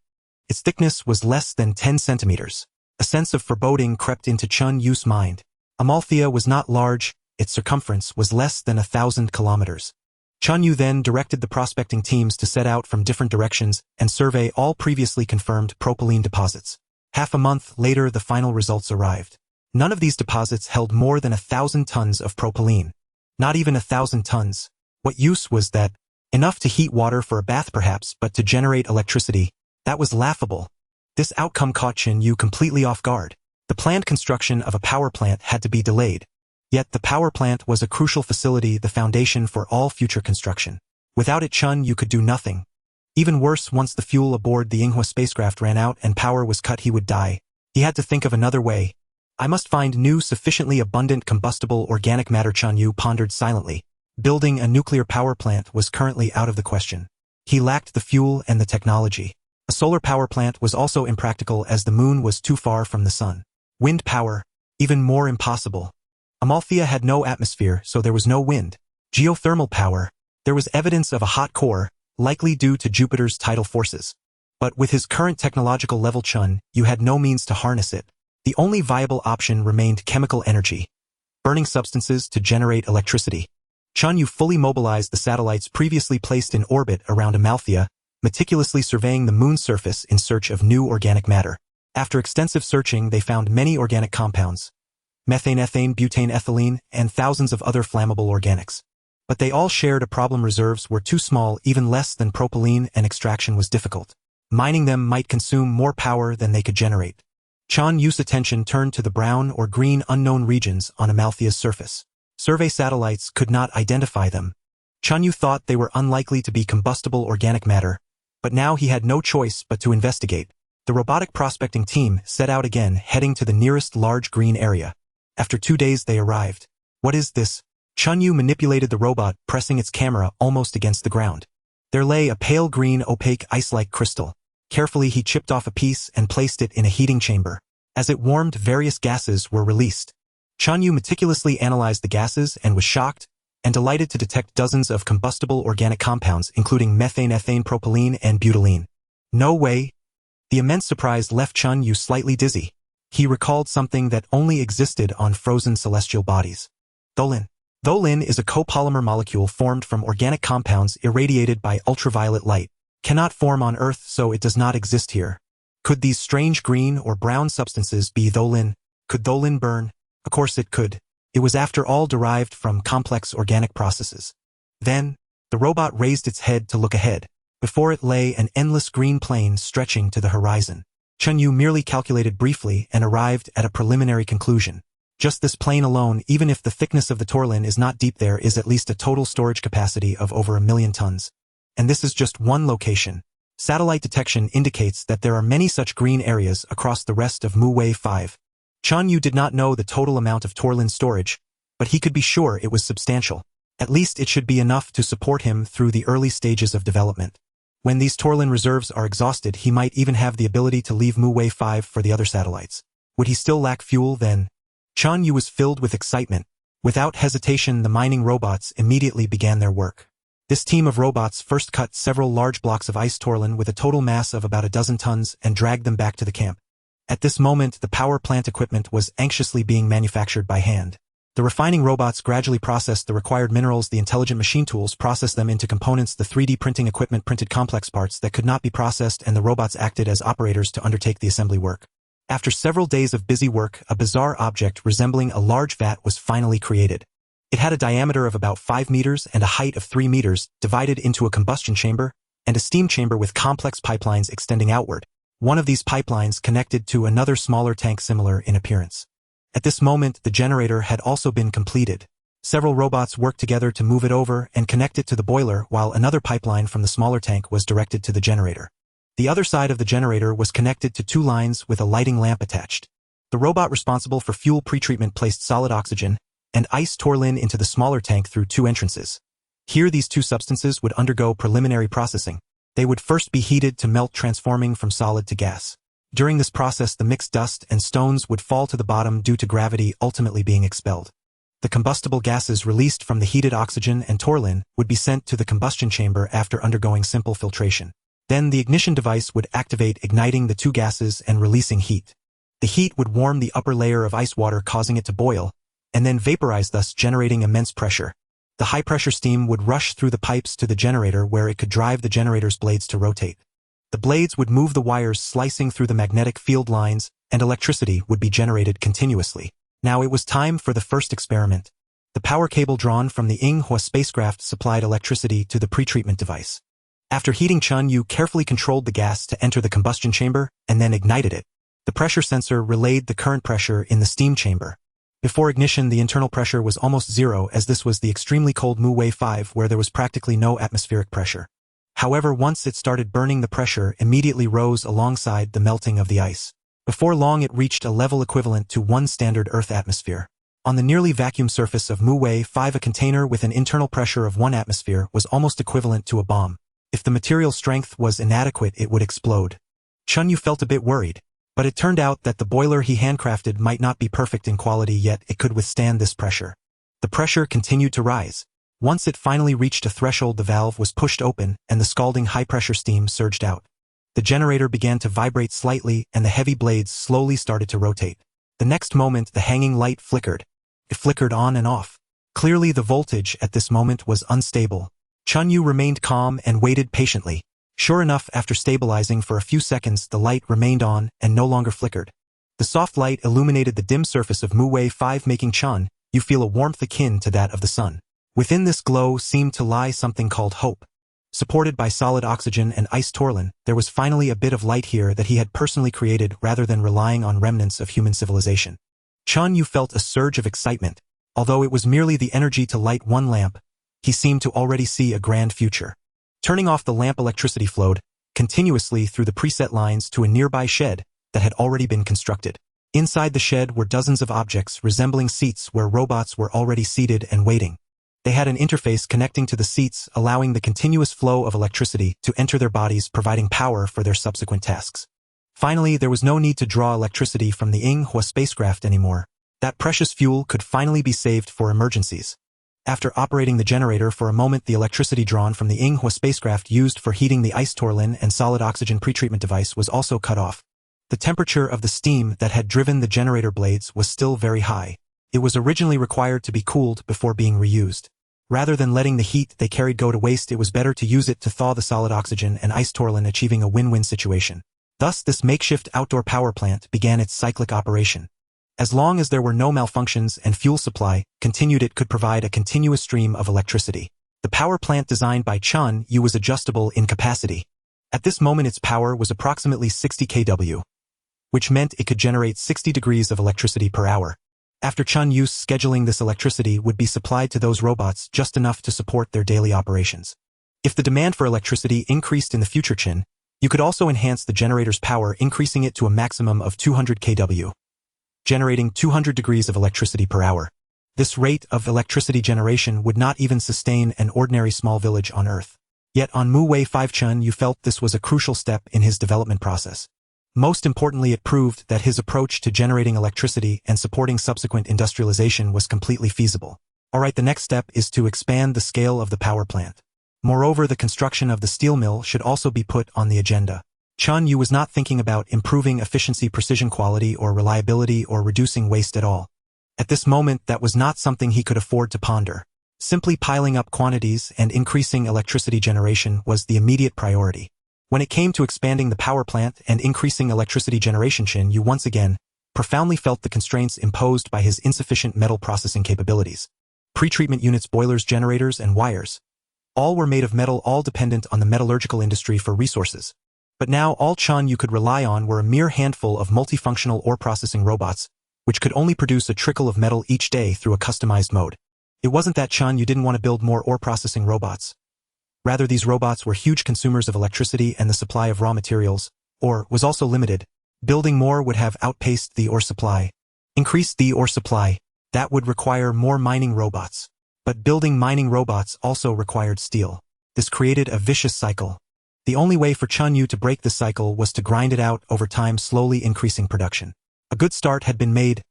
Its thickness was less than 10 centimeters. A sense of foreboding crept into Chen Yue's mind. Amalthea was not large, its circumference was less than 1,000 kilometers. Chen Yue then directed the prospecting teams to set out from different directions and survey all previously confirmed propylene deposits. Half a month later, the final results arrived. None of these deposits held more than 1,000 tons of propylene. Not even 1,000 tons. What use was that? Enough to heat water for a bath perhaps, but to generate electricity? That was laughable. This outcome caught Chen Yue completely off guard. The planned construction of a power plant had to be delayed. Yet the power plant was a crucial facility, the foundation for all future construction. Without it, Chen Yue could do nothing. Even worse, once the fuel aboard the Yinghua spacecraft ran out and power was cut, he would die. He had to think of another way. I must find new, sufficiently abundant combustible organic matter, Chen Yue pondered silently. Building a nuclear power plant was currently out of the question. He lacked the fuel and the technology. A solar power plant was also impractical as the moon was too far from the sun. Wind power, even more impossible. Amalthea had no atmosphere, so there was no wind. Geothermal power, there was evidence of a hot core, likely due to Jupiter's tidal forces. But with his current technological level, Chen Yue had no means to harness it. The only viable option remained chemical energy, burning substances to generate electricity. Chen Yue fully mobilized the satellites previously placed in orbit around Amalthea, meticulously surveying the moon's surface in search of new organic matter. After extensive searching, they found many organic compounds: methane, ethane, butane, ethylene, and thousands of other flammable organics. But they all shared a problem: reserves were too small, even less than propylene, and extraction was difficult. Mining them might consume more power than they could generate. Chen Yue's attention turned to the brown or green unknown regions on Amalthea's surface. Survey satellites could not identify them. Chen Yue thought they were unlikely to be combustible organic matter, but now he had no choice but to investigate. The robotic prospecting team set out again, heading to the nearest large green area. After 2 days they arrived. What is this? Chen Yue manipulated the robot, pressing its camera almost against the ground. There lay a pale green, opaque, ice-like crystal. Carefully he chipped off a piece and placed it in a heating chamber. As it warmed, various gases were released. Chen Yue meticulously analyzed the gases and was shocked and delighted to detect dozens of combustible organic compounds, including methane, ethane, propylene, and butylene. No way! The immense surprise left Chen Yue slightly dizzy. He recalled something that only existed on frozen celestial bodies. Tholin. Tholin is a copolymer molecule formed from organic compounds irradiated by ultraviolet light. Cannot form on Earth, so it does not exist here. Could these strange green or brown substances be tholin? Could tholin burn? Of course it could. It was after all derived from complex organic processes. Then, the robot raised its head to look ahead. Before it lay an endless green plain stretching to the horizon. Chen Yue merely calculated briefly and arrived at a preliminary conclusion. Just this plain alone, even if the thickness of the tholin is not deep, there is at least a total storage capacity of over 1 million tons. And this is just one location. Satellite detection indicates that there are many such green areas across the rest of Huoying 5. Chen Yue did not know the total amount of tholin storage, but he could be sure it was substantial. At least it should be enough to support him through the early stages of development. When these tholin reserves are exhausted, he might even have the ability to leave Huoying 5 for the other satellites. Would he still lack fuel then? Chen Yue was filled with excitement. Without hesitation, the mining robots immediately began their work. This team of robots first cut several large blocks of ice tholin with a total mass of about 12 tons and dragged them back to the camp. At this moment, the power plant equipment was anxiously being manufactured by hand. The refining robots gradually processed the required minerals, the intelligent machine tools processed them into components, the 3D printing equipment printed complex parts that could not be processed, and the robots acted as operators to undertake the assembly work. After several days of busy work, a bizarre object resembling a large vat was finally created. It had a diameter of about 5 meters and a height of 3 meters, divided into a combustion chamber and a steam chamber with complex pipelines extending outward. One of these pipelines connected to another smaller tank similar in appearance. At this moment, the generator had also been completed. Several robots worked together to move it over and connect it to the boiler, while another pipeline from the smaller tank was directed to the generator. The other side of the generator was connected to 2 lines with a lighting lamp attached. The robot responsible for fuel pretreatment placed solid oxygen and ice torlin into the smaller tank through 2 entrances. Here these 2 substances would undergo preliminary processing. They would first be heated to melt, transforming from solid to gas. During this process, the mixed dust and stones would fall to the bottom due to gravity, ultimately being expelled. The combustible gases released from the heated oxygen and torlin would be sent to the combustion chamber after undergoing simple filtration. Then the ignition device would activate, igniting the 2 gases and releasing heat. The heat would warm the upper layer of ice water, causing it to boil, and then vaporize, thus generating immense pressure. The high-pressure steam would rush through the pipes to the generator, where it could drive the generator's blades to rotate. The blades would move the wires, slicing through the magnetic field lines, and electricity would be generated continuously. Now it was time for the first experiment. The power cable drawn from the Huoying spacecraft supplied electricity to the pretreatment device. After heating, Chen Yue carefully controlled the gas to enter the combustion chamber and then ignited it. The pressure sensor relayed the current pressure in the steam chamber. Before ignition, the internal pressure was almost 0, as this was the extremely cold Huoying 5, where there was practically no atmospheric pressure. However, once it started burning, the pressure immediately rose alongside the melting of the ice. Before long, it reached a level equivalent to 1 standard Earth atmosphere. On the nearly vacuum surface of Huoying 5, a container with an internal pressure of 1 atmosphere was almost equivalent to a bomb. If the material strength was inadequate, it would explode. Chen Yue felt a bit worried, but it turned out that the boiler he handcrafted might not be perfect in quality, yet it could withstand this pressure. The pressure continued to rise. Once it finally reached a threshold, the valve was pushed open and the scalding high-pressure steam surged out. The generator began to vibrate slightly and the heavy blades slowly started to rotate. The next moment, the hanging light flickered. It flickered on and off. Clearly, the voltage at this moment was unstable. Chen Yue remained calm and waited patiently. Sure enough, after stabilizing for a few seconds, the light remained on and no longer flickered. The soft light illuminated the dim surface of Huoying 5, making Chen Yue feel a warmth akin to that of the sun. Within this glow seemed to lie something called hope. Supported by solid oxygen and ice torlin, there was finally a bit of light here that he had personally created rather than relying on remnants of human civilization. Chen Yue felt a surge of excitement. Although it was merely the energy to light 1 lamp, he seemed to already see a grand future. Turning off the lamp, electricity flowed continuously through the preset lines to a nearby shed that had already been constructed. Inside the shed were dozens of objects resembling seats where robots were already seated and waiting. They had an interface connecting to the seats, allowing the continuous flow of electricity to enter their bodies, providing power for their subsequent tasks. Finally, there was no need to draw electricity from the Huoying spacecraft anymore. That precious fuel could finally be saved for emergencies. After operating the generator for a moment, the electricity drawn from the Huoying spacecraft used for heating the ice torlin and solid oxygen pretreatment device was also cut off. The temperature of the steam that had driven the generator blades was still very high. It was originally required to be cooled before being reused. Rather than letting the heat they carried go to waste, it was better to use it to thaw the solid oxygen and ice torlin, achieving a win-win situation. Thus, this makeshift outdoor power plant began its cyclic operation. As long as there were no malfunctions and fuel supply continued, it could provide a continuous stream of electricity. The power plant designed by Chen Yue was adjustable in capacity. At this moment, its power was approximately 60 kW, which meant it could generate 60 degrees of electricity per hour. After Chen Yue's scheduling, this electricity would be supplied to those robots just enough to support their daily operations. If the demand for electricity increased in the future, Chen Yue could also enhance the generator's power, increasing it to a maximum of 200 kW, generating 200 degrees of electricity per hour. This rate of electricity generation would not even sustain an ordinary small village on Earth. Yet on Huoying 5, Chen Yue felt this was a crucial step in his development process. Most importantly, it proved that his approach to generating electricity and supporting subsequent industrialization was completely feasible. Alright, the next step is to expand the scale of the power plant. Moreover, the construction of the steel mill should also be put on the agenda. Chen Yue was not thinking about improving efficiency, precision, quality, or reliability, or reducing waste at all. At this moment, that was not something he could afford to ponder. Simply piling up quantities and increasing electricity generation was the immediate priority. When it came to expanding the power plant and increasing electricity generation, Chen Yue once again profoundly felt the constraints imposed by his insufficient metal processing capabilities. Pretreatment units, boilers, generators, and wires, all were made of metal, all dependent on the metallurgical industry for resources. But now all Chen Yue could rely on were a mere handful of multifunctional ore processing robots, which could only produce a trickle of metal each day through a customized mode. It wasn't that Chen Yue didn't want to build more ore processing robots. Rather, these robots were huge consumers of electricity, and the supply of raw materials, ore, was also limited. Building more would have outpaced the ore supply. Increased the ore supply. That would require more mining robots. But building mining robots also required steel. This created a vicious cycle. The only way for Chen Yue to break the cycle was to grind it out over time, slowly increasing production. A good start had been made.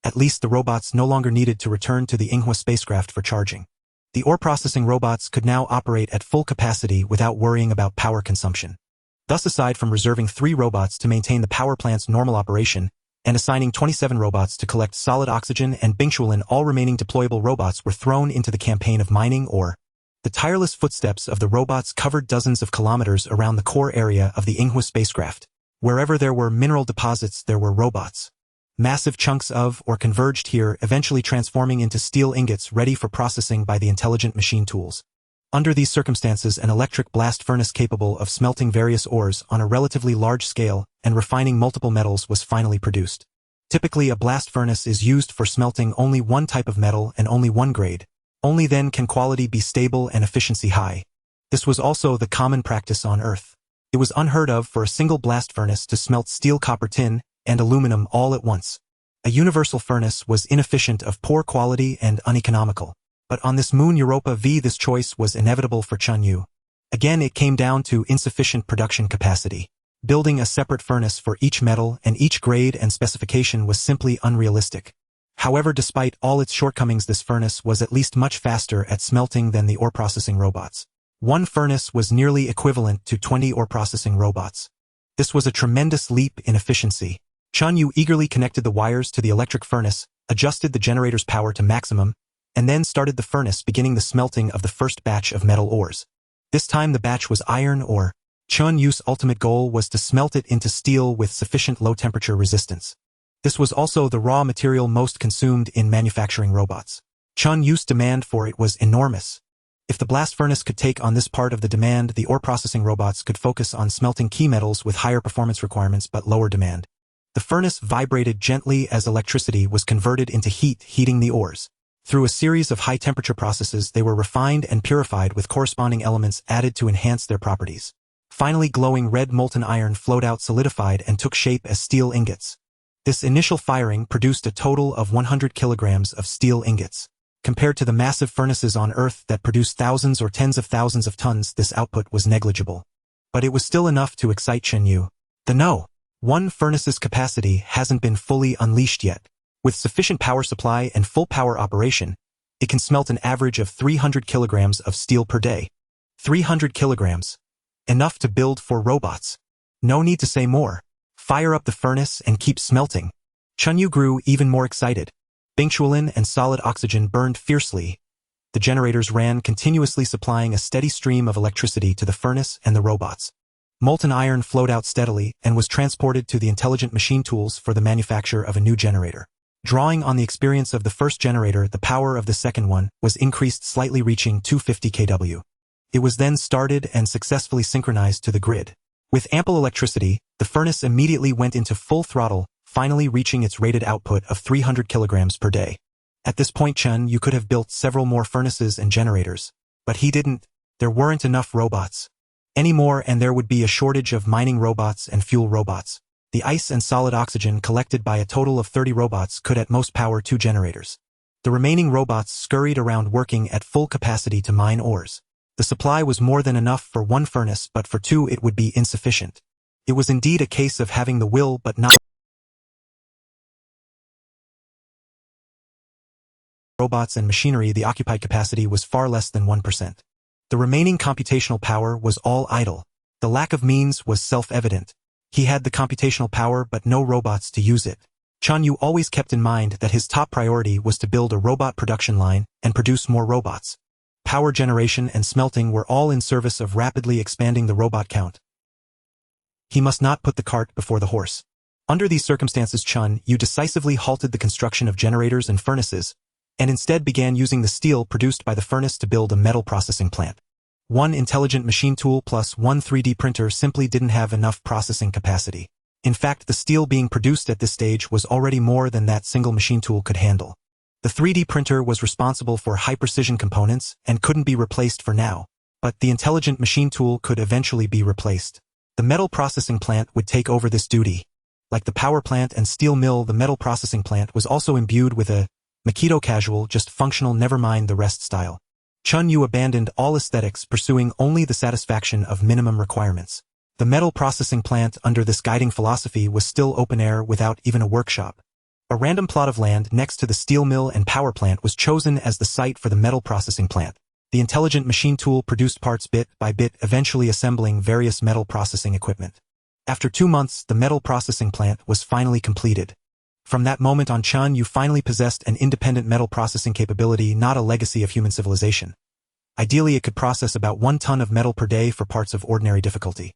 At least the robots no longer needed to return to the Yinghua spacecraft for charging. The ore processing robots could now operate at full capacity without worrying about power consumption. Thus, aside from reserving 3 robots to maintain the power plant's normal operation, and assigning 27 robots to collect solid oxygen and Bingquan, all remaining deployable robots were thrown into the campaign of mining ore. The tireless footsteps of the robots covered dozens of kilometers around the core area of the Yinghua spacecraft. Wherever there were mineral deposits, there were robots. Massive chunks of, or converged here, eventually transforming into steel ingots ready for processing by the intelligent machine tools. Under these circumstances, an electric blast furnace capable of smelting various ores on a relatively large scale and refining multiple metals was finally produced. Typically, a blast furnace is used for smelting only one type of metal and only one grade. Only then can quality be stable and efficiency high. This was also the common practice on Earth. It was unheard of for a single blast furnace to smelt steel, copper, tin, and aluminum all at once. A universal furnace was inefficient, of poor quality, and uneconomical. But on this moon Europa V, this choice was inevitable for Chen Yue. Again, it came down to insufficient production capacity. Building a separate furnace for each metal and each grade and specification was simply unrealistic. However, despite all its shortcomings, this furnace was at least much faster at smelting than the ore processing robots. One furnace was nearly equivalent to 20 ore processing robots. This was a tremendous leap in efficiency. Chen Yue eagerly connected the wires to the electric furnace, adjusted the generator's power to maximum, and then started the furnace, beginning the smelting of the first batch of metal ores. This time the batch was iron ore. Chen Yue's ultimate goal was to smelt it into steel with sufficient low-temperature resistance. This was also the raw material most consumed in manufacturing robots. Chen Yue's demand for it was enormous. If the blast furnace could take on this part of the demand, the ore processing robots could focus on smelting key metals with higher performance requirements but lower demand. The furnace vibrated gently as electricity was converted into heat, heating the ores. Through a series of high-temperature processes, they were refined and purified with corresponding elements added to enhance their properties. Finally, glowing red molten iron flowed out, solidified, and took shape as steel ingots. This initial firing produced a total of 100 kilograms of steel ingots. Compared to the massive furnaces on Earth that produced thousands or tens of thousands of tons, this output was negligible. But it was still enough to excite Chen Yue. One furnace's capacity hasn't been fully unleashed yet. With sufficient power supply and full power operation, it can smelt an average of 300 kilograms of steel per day. 300 kilograms. Enough to build 4 robots. No need to say more. Fire up the furnace and keep smelting. Chen Yue grew even more excited. Bingquan and solid oxygen burned fiercely. The generators ran continuously, supplying a steady stream of electricity to the furnace and the robots. Molten iron flowed out steadily and was transported to the intelligent machine tools for the manufacture of a new generator. Drawing on the experience of the first generator, the power of the second one was increased slightly, reaching 250 kW. It was then started and successfully synchronized to the grid. With ample electricity, the furnace immediately went into full throttle, finally reaching its rated output of 300 kilograms per day. At this point, Chen Yue could have built several more furnaces and generators. But he didn't. There weren't enough robots. Anymore, and there would be a shortage of mining robots and fuel robots. The ice and solid oxygen collected by a total of 30 robots could at most power 2 generators. The remaining robots scurried around, working at full capacity to mine ores. The supply was more than enough for 1 furnace, but for 2 it would be insufficient. It was indeed a case of having the will but not robots and machinery. The occupied capacity was far less than 1%. The remaining computational power was all idle. The lack of means was self-evident. He had the computational power but no robots to use it. Chen Yue always kept in mind that his top priority was to build a robot production line and produce more robots. Power generation and smelting were all in service of rapidly expanding the robot count. He must not put the cart before the horse. Under these circumstances, Chen Yue decisively halted the construction of generators and furnaces, and instead began using the steel produced by the furnace to build a metal processing plant. 1 intelligent machine tool plus 1 3D printer simply didn't have enough processing capacity. In fact, the steel being produced at this stage was already more than that single machine tool could handle. The 3D printer was responsible for high-precision components and couldn't be replaced for now, but the intelligent machine tool could eventually be replaced. The metal processing plant would take over this duty. Like the power plant and steel mill, the metal processing plant was also imbued with a Makito casual, just functional, never mind the rest style. Chen Yue abandoned all aesthetics, pursuing only the satisfaction of minimum requirements. The metal processing plant, under this guiding philosophy, was still open air without even a workshop. A random plot of land next to the steel mill and power plant was chosen as the site for the metal processing plant. The intelligent machine tool produced parts bit by bit, eventually assembling various metal processing equipment. After 2 months, the metal processing plant was finally completed. From that moment on, Chen Yue finally possessed an independent metal processing capability, not a legacy of human civilization. Ideally, it could process about 1 ton of metal per day for parts of ordinary difficulty.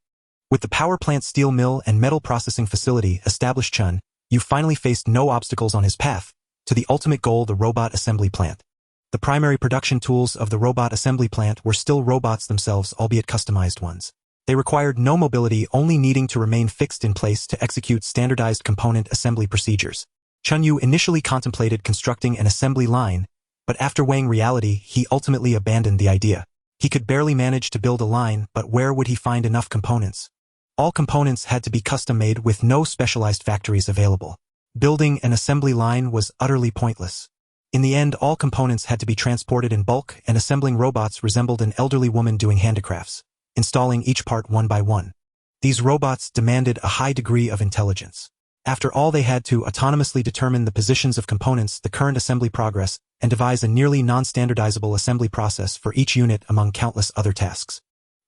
With the power plant, steel mill, and metal processing facility established, Chen Yue finally faced no obstacles on his path to the ultimate goal, the robot assembly plant. The primary production tools of the robot assembly plant were still robots themselves, albeit customized ones. They required no mobility, only needing to remain fixed in place to execute standardized component assembly procedures. Chen Yue initially contemplated constructing an assembly line, but after weighing reality, he ultimately abandoned the idea. He could barely manage to build a line, but where would he find enough components? All components had to be custom-made with no specialized factories available. Building an assembly line was utterly pointless. In the end, all components had to be transported in bulk, and assembling robots resembled an elderly woman doing handicrafts, installing each part one by one. These robots demanded a high degree of intelligence. After all, they had to autonomously determine the positions of components, the current assembly progress, and devise a nearly non-standardizable assembly process for each unit among countless other tasks.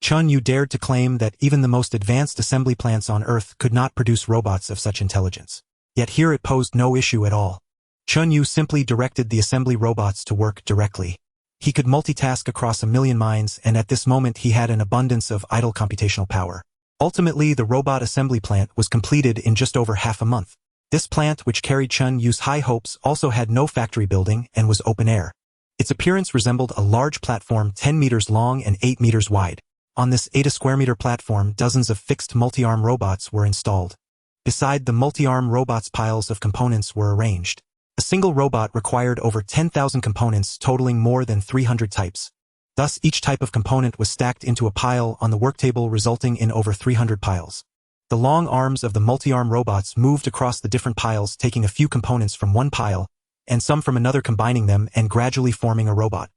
Chen Yue dared to claim that even the most advanced assembly plants on Earth could not produce robots of such intelligence. Yet here it posed no issue at all. Chen Yue simply directed the assembly robots to work directly. He could multitask across 1,000,000 minds, and at this moment he had an abundance of idle computational power. Ultimately, the robot assembly plant was completed in just over half a month. This plant, which carried Chen Yue's high hopes, also had no factory building and was open air. Its appearance resembled a large platform 10 meters long and 8 meters wide. On this 8 square meter platform, dozens of fixed multi-arm robots were installed. Beside the multi-arm robots, piles of components were arranged. A single robot required over 10,000 components, totaling more than 300 types. Thus, each type of component was stacked into a pile on the worktable, resulting in over 300 piles. The long arms of the multi-arm robots moved across the different piles, taking a few components from one pile and some from another, combining them and gradually forming a robot.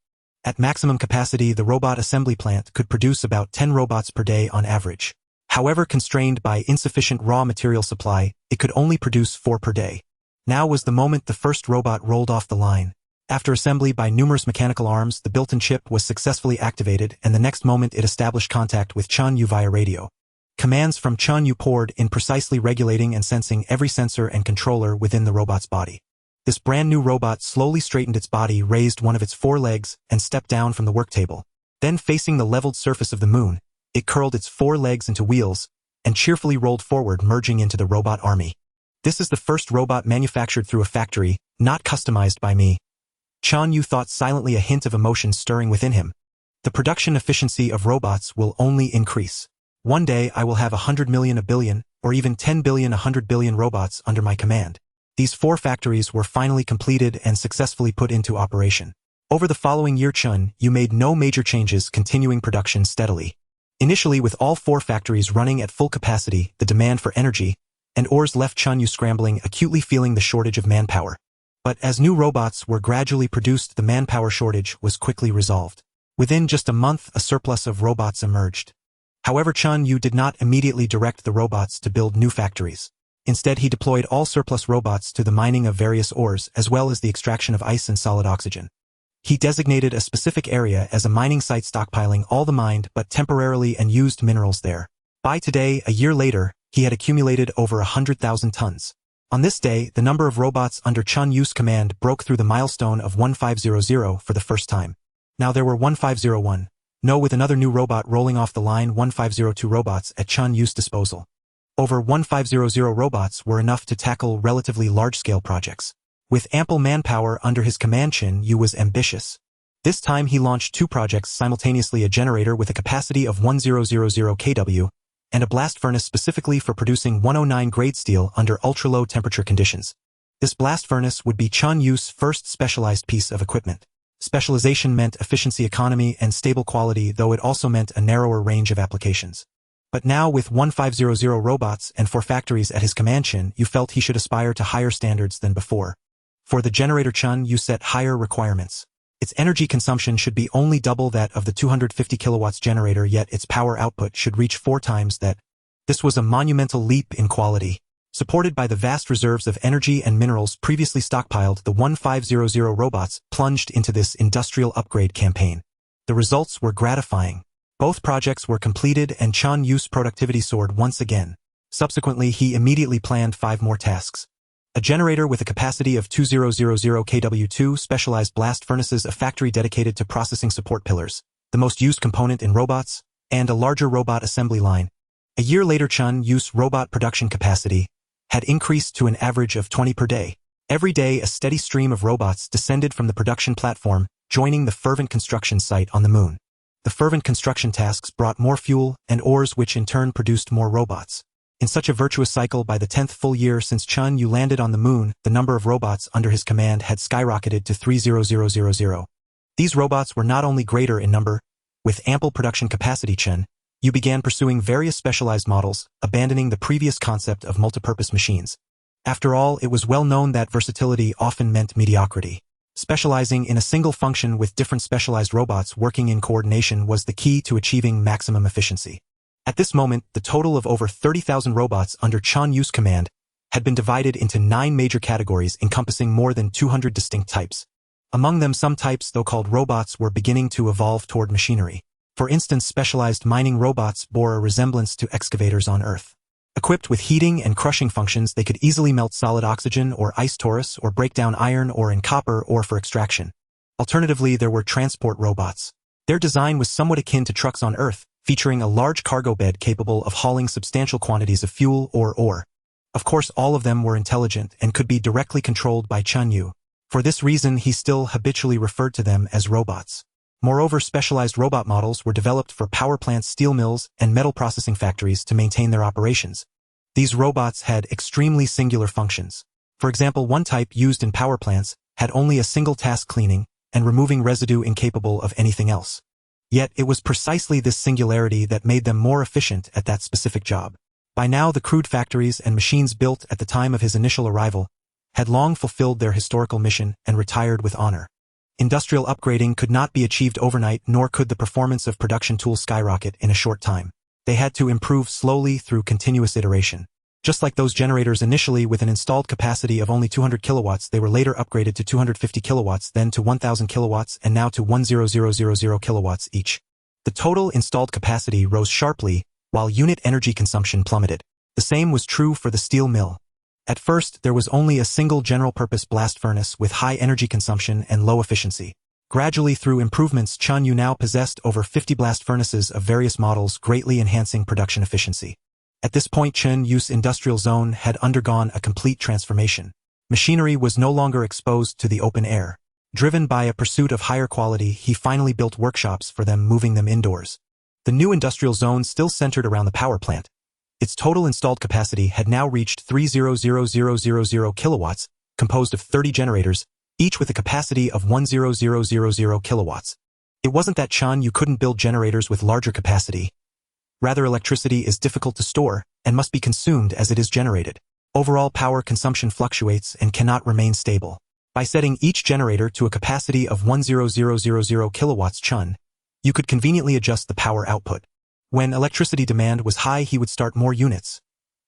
At maximum capacity, the robot assembly plant could produce about 10 robots per day on average. However, constrained by insufficient raw material supply, it could only produce 4 per day. Now was the moment the first robot rolled off the line. After assembly by numerous mechanical arms, the built-in chip was successfully activated, and the next moment it established contact with Chen Yue via radio. Commands from Chen Yue poured in, precisely regulating and sensing every sensor and controller within the robot's body. This brand new robot slowly straightened its body, raised one of its 4 legs, and stepped down from the worktable. Then, facing the leveled surface of the moon, it curled its 4 legs into wheels and cheerfully rolled forward, merging into the robot army. This is the first robot manufactured through a factory, not customized by me. Chen Yue thought silently, a hint of emotion stirring within him. The production efficiency of robots will only increase. One day I will have 100 million, a billion, or even 10 billion, 100 billion robots under my command. These 4 factories were finally completed and successfully put into operation. Over the following year, Chen Yue made no major changes, continuing production steadily. Initially, with all 4 factories running at full capacity, the demand for energy and ores left Chen Yue scrambling, acutely feeling the shortage of manpower. But as new robots were gradually produced, the manpower shortage was quickly resolved. Within just a month, a surplus of robots emerged. However, Chen Yue did not immediately direct the robots to build new factories. Instead, he deployed all surplus robots to the mining of various ores, as well as the extraction of ice and solid oxygen. He designated a specific area as a mining site, stockpiling all the mined but temporarily and used minerals there. By today, a year later, he had accumulated over 100,000 tons. On this day, the number of robots under Chen Yue's command broke through the milestone of 1500 for the first time. Now there were 1501. With another new robot rolling off the line, 1502 robots at Chen Yue's disposal. Over 1500 robots were enough to tackle relatively large-scale projects. With ample manpower under his command, Chen Yue was ambitious. This time he launched 2 projects simultaneously, a generator with a capacity of 1000 kW, and a blast furnace specifically for producing 109 grade steel under ultra-low temperature conditions. This blast furnace would be Chen Yue's first specialized piece of equipment. Specialization meant efficiency, economy, and stable quality, though it also meant a narrower range of applications. But now, with 1500 robots and 4 factories at his command, Chen Yue felt he should aspire to higher standards than before. For the generator, Chen Yue set higher requirements. Its energy consumption should be only double that of the 250 kilowatts generator, yet its power output should reach 4 times that. This was a monumental leap in quality. Supported by the vast reserves of energy and minerals previously stockpiled, the 1500 robots plunged into this industrial upgrade campaign. The results were gratifying. Both projects were completed and Chen Yue's productivity soared once again. Subsequently, he immediately planned 5 more tasks. A generator with a capacity of 2000 kW, 2 specialized blast furnaces, a factory dedicated to processing support pillars, the most used component in robots, and a larger robot assembly line. A year later, Chen Yue's robot production capacity had increased to an average of 20 per day. Every day, a steady stream of robots descended from the production platform, joining the fervent construction site on the moon. The fervent construction tasks brought more fuel and ores, which in turn produced more robots. In such a virtuous cycle, by the 10th full year since Chen Yue landed on the moon, the number of robots under his command had skyrocketed to 30000. These robots were not only greater in number. With ample production capacity, Chen Yue began pursuing various specialized models, abandoning the previous concept of multipurpose machines. After all, it was well known that versatility often meant mediocrity. Specializing in a single function with different specialized robots working in coordination was the key to achieving maximum efficiency. At this moment, the total of over 30,000 robots under Chen Yue's command had been divided into 9 major categories encompassing more than 200 distinct types. Among them, some types, though called robots, were beginning to evolve toward machinery. For instance, specialized mining robots bore a resemblance to excavators on Earth. Equipped with heating and crushing functions, they could easily melt solid oxygen or ice torus or break down iron ore in copper ore for extraction. Alternatively, there were transport robots. Their design was somewhat akin to trucks on Earth, featuring a large cargo bed capable of hauling substantial quantities of fuel or ore. Of course, all of them were intelligent and could be directly controlled by Chen Yue. For this reason, he still habitually referred to them as robots. Moreover, specialized robot models were developed for power plants, steel mills, and metal processing factories to maintain their operations. These robots had extremely singular functions. For example, one type used in power plants had only a single task: cleaning and removing residue, incapable of anything else. Yet it was precisely this singularity that made them more efficient at that specific job. By now, the crude factories and machines built at the time of his initial arrival had long fulfilled their historical mission and retired with honor. Industrial upgrading could not be achieved overnight, nor could the performance of production tools skyrocket in a short time. They had to improve slowly through continuous iteration. Just like those generators initially with an installed capacity of only 200 kilowatts, they were later upgraded to 250 kilowatts, then to 1000 kilowatts, and now to 10000 kilowatts each. The total installed capacity rose sharply, while unit energy consumption plummeted. The same was true for the steel mill. At first, there was only a single general-purpose blast furnace with high energy consumption and low efficiency. Gradually, through improvements, Chen Yue now possessed over 50 blast furnaces of various models, greatly enhancing production efficiency. At this point, Chen Yue's industrial zone had undergone a complete transformation. Machinery was no longer exposed to the open air. Driven by a pursuit of higher quality, he finally built workshops for them, moving them indoors. The new industrial zone still centered around the power plant. Its total installed capacity had now reached 300,000 kilowatts, composed of 30 generators, each with a capacity of 100,000 kilowatts. It wasn't that Chen Yue couldn't build generators with larger capacity. Rather, electricity is difficult to store and must be consumed as it is generated. Overall power consumption fluctuates and cannot remain stable. By setting each generator to a capacity of 100,000 kilowatts, Chen Yue could conveniently adjust the power output. When electricity demand was high, he would start more units.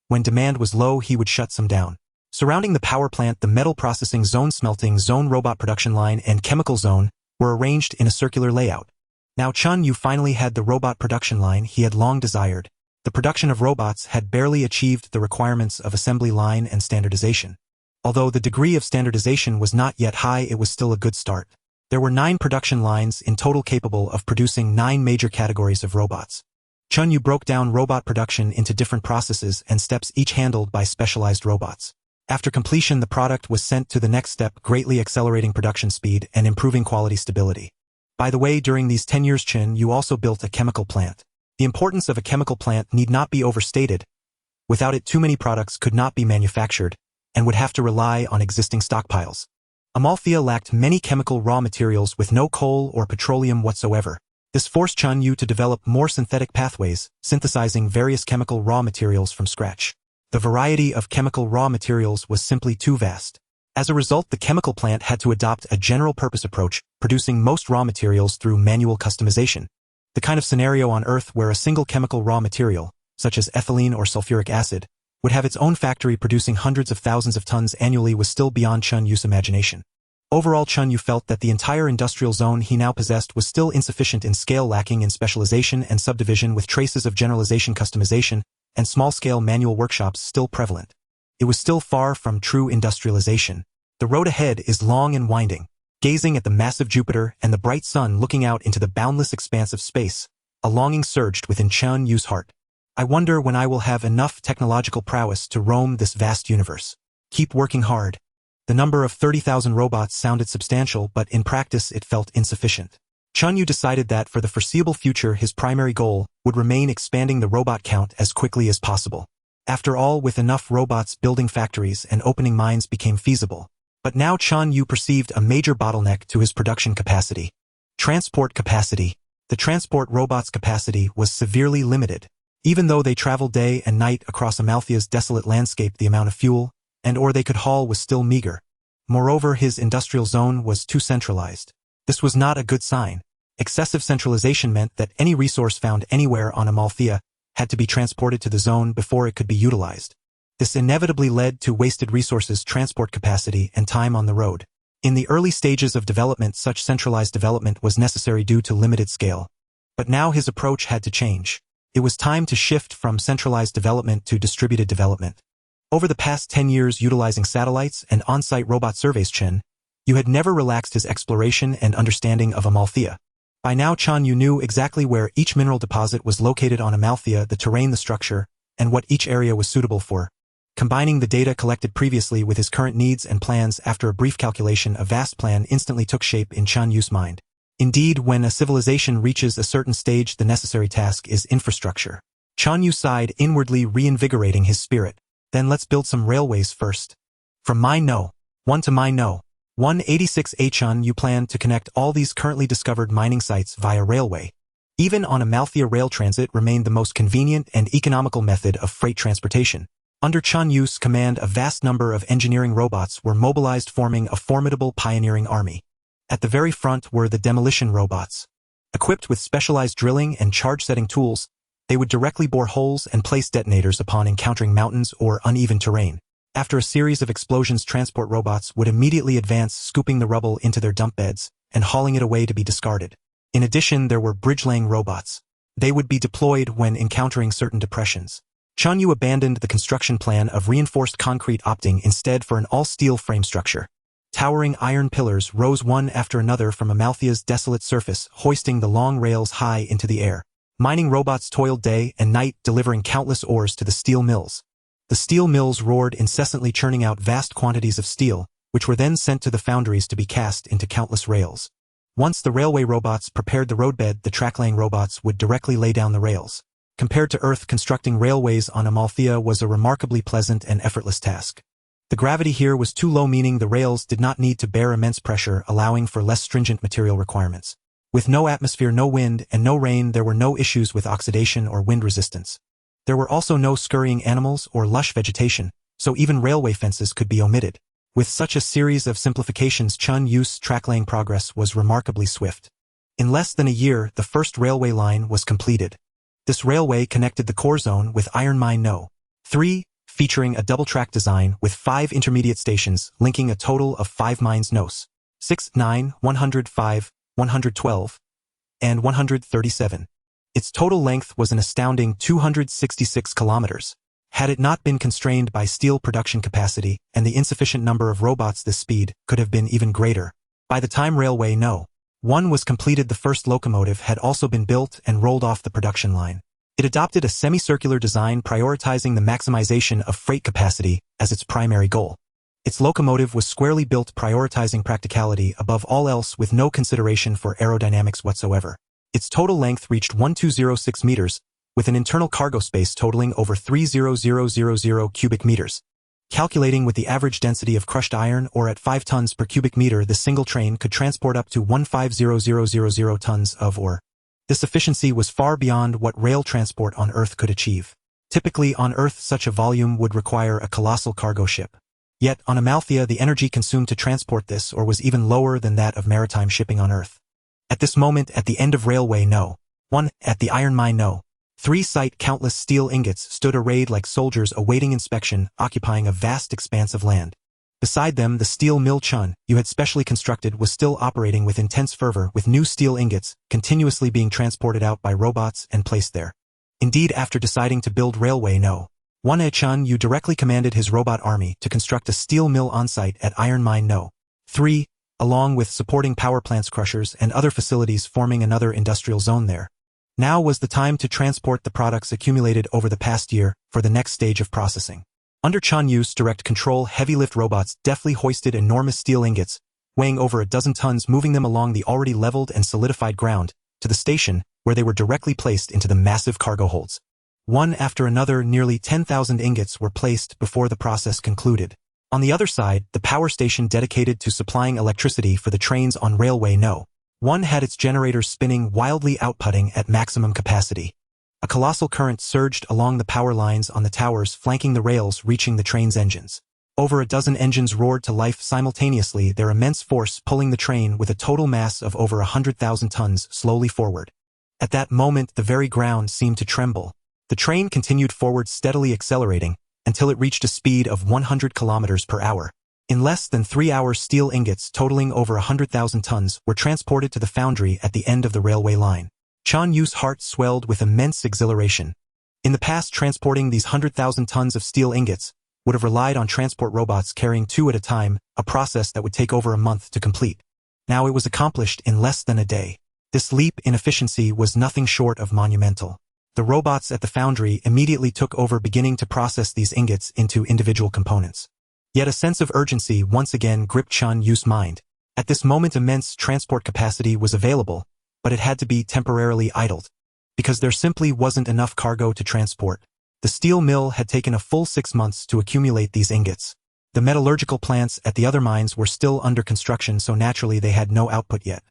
When demand was low, he would shut some down. Surrounding the power plant, the metal processing zone, smelting zone, robot production line, and chemical zone were arranged in a circular layout. Now Chen Yue finally had the robot production line he had long desired. The production of robots had barely achieved the requirements of assembly line and standardization. Although the degree of standardization was not yet high, it was still a good start. There were 9 production lines in total capable of producing 9 major categories of robots. Chen Yue broke down robot production into different processes and steps, each handled by specialized robots. After completion, the product was sent to the next step, greatly accelerating production speed and improving quality stability. By the way, during these 10 years, Chen Yue also built a chemical plant. The importance of a chemical plant need not be overstated. Without it, too many products could not be manufactured. and would have to rely on existing stockpiles. Amalthea lacked many chemical raw materials with no coal or petroleum whatsoever. This forced Chen Yue to develop more synthetic pathways, synthesizing various chemical raw materials from scratch. The variety of chemical raw materials was simply too vast. As a result, the chemical plant had to adopt a general-purpose approach, producing most raw materials through manual customization. The kind of scenario on Earth where a single chemical raw material, such as ethylene or sulfuric acid, would have its own factory producing hundreds of thousands of tons annually was still beyond Chen Yue's imagination. Overall, Chen Yue felt that the entire industrial zone he now possessed was still insufficient in scale, lacking in specialization and subdivision, with traces of generalization, customization, and small-scale manual workshops still prevalent. It was still far from true industrialization. The road ahead is long and winding. Gazing at the massive Jupiter and the bright sun looking out into the boundless expanse of space, a longing surged within Chen Yue's heart. I wonder when I will have enough technological prowess to roam this vast universe. Keep working hard. The number of 30,000 robots sounded substantial, but in practice it felt insufficient. Chen Yue decided that for the foreseeable future his primary goal would remain expanding the robot count as quickly as possible. After all, with enough robots, building factories and opening mines became feasible. But now Chen Yue perceived a major bottleneck to his production capacity. Transport capacity. The transport robots' capacity was severely limited. Even though they traveled day and night across Amalthea's desolate landscape, the amount of fuel and ore they could haul was still meager. Moreover, his industrial zone was too centralized. This was not a good sign. Excessive centralization meant that any resource found anywhere on Amalthea had to be transported to the zone before it could be utilized. This inevitably led to wasted resources, transport capacity, and time on the road. In the early stages of development, such centralized development was necessary due to limited scale. But now his approach had to change. It was time to shift from centralized development to distributed development. Over the past 10 years, utilizing satellites and on-site robot surveys, Chen Yue had never relaxed his exploration and understanding of Amalthea. By now, Chen Yue knew exactly where each mineral deposit was located on Amalthea, the terrain, the structure, and what each area was suitable for. Combining the data collected previously with his current needs and plans, after a brief calculation, a vast plan instantly took shape in Chen Yue's mind. Indeed, when a civilization reaches a certain stage, the necessary task is infrastructure. Chen Yue sighed inwardly, reinvigorating his spirit. Then let's build some railways first. From Mine No. 1 to Mine No. 186A. Chen Yue planned to connect all these currently discovered mining sites via railway. Even on Amalthea, rail transit remained the most convenient and economical method of freight transportation. Under Chen Yue's command, a vast number of engineering robots were mobilized, forming a formidable pioneering army. At the very front were the demolition robots. Equipped with specialized drilling and charge-setting tools, they would directly bore holes and place detonators upon encountering mountains or uneven terrain. After a series of explosions, transport robots would immediately advance, scooping the rubble into their dump beds and hauling it away to be discarded. In addition, there were bridge-laying robots. They would be deployed when encountering certain depressions. Chen Yue abandoned the construction plan of reinforced concrete opting instead for an all-steel frame structure. Towering iron pillars rose one after another from Amalthea's desolate surface, hoisting the long rails high into the air. Mining robots toiled day and night, delivering countless ores to the steel mills. The steel mills roared incessantly, churning out vast quantities of steel, which were then sent to the foundries to be cast into countless rails. Once the railway robots prepared the roadbed, the track-laying robots would directly lay down the rails. Compared to Earth, constructing railways on Amalthea was a remarkably pleasant and effortless task. The gravity here was too low, meaning the rails did not need to bear immense pressure, allowing for less stringent material requirements. With no atmosphere, no wind, and no rain, there were no issues with oxidation or wind resistance. There were also no scurrying animals or lush vegetation, so even railway fences could be omitted. With such a series of simplifications, Chen Yue's track-laying progress was remarkably swift. In less than a year, the first railway line was completed. This railway connected the core zone with Iron Mine No. 3, featuring a double-track design with 5 intermediate stations linking a total of 5 mines Nos. 6, 9, 105, 112, and 137. Its total length was an astounding 266 kilometers. Had it not been constrained by steel production capacity and the insufficient number of robots, this speed could have been even greater. By the time Railway No. 1 was completed, the first locomotive had also been built and rolled off the production line. It adopted a semicircular design, prioritizing the maximization of freight capacity as its primary goal. Its locomotive was squarely built, prioritizing practicality above all else with no consideration for aerodynamics whatsoever. Its total length reached 1206 meters, with an internal cargo space totaling over 300,000 cubic meters. Calculating with the average density of crushed iron or at 5 tons per cubic meter, this single train could transport up to 150000 tons of ore. This efficiency was far beyond what rail transport on Earth could achieve. Typically on Earth, such a volume would require a colossal cargo ship. Yet on Amalthea, the energy consumed to transport this ore was even lower than that of maritime shipping on Earth. At this moment, at the end of Railway No. 1, at the iron mine No. 3 site, countless steel ingots stood arrayed like soldiers awaiting inspection, occupying a vast expanse of land. Beside them, the steel mill Chen Yue had specially constructed was still operating with intense fervor, with new steel ingots continuously being transported out by robots and placed there. Indeed, after deciding to build Railway No. 1, Chen Yue directly commanded his robot army to construct a steel mill on-site at iron mine No. 3, along with supporting power plants, crushers, and other facilities forming another industrial zone there. Now was the time to transport the products accumulated over the past year for the next stage of processing. Under Chen Yue's direct control, heavy lift robots deftly hoisted enormous steel ingots, weighing over a dozen tons, moving them along the already leveled and solidified ground to the station where they were directly placed into the massive cargo holds. One after another, nearly 10,000 ingots were placed before the process concluded. On the other side, the power station dedicated to supplying electricity for the trains on Railway No. 1 had its generators spinning wildly, outputting at maximum capacity. A colossal current surged along the power lines on the towers flanking the rails, reaching the train's engines. Over a dozen engines roared to life simultaneously, their immense force pulling the train with a total mass of over 100,000 tons slowly forward. At that moment, the very ground seemed to tremble. The train continued forward, steadily accelerating, until it reached a speed of 100 kilometers per hour. In less than 3 hours, steel ingots totaling over 100,000 tons were transported to the foundry at the end of the railway line. Chen Yue's heart swelled with immense exhilaration. In the past, transporting these 100,000 tons of steel ingots would have relied on transport robots carrying 2 at a time, a process that would take over a month to complete. Now it was accomplished in less than a day. This leap in efficiency was nothing short of monumental. The robots at the foundry immediately took over, beginning to process these ingots into individual components. Yet a sense of urgency once again gripped Chen Yue's mind. At this moment, immense transport capacity was available, but it had to be temporarily idled, because there simply wasn't enough cargo to transport. The steel mill had taken a full 6 months to accumulate these ingots. The metallurgical plants at the other mines were still under construction, so naturally they had no output yet.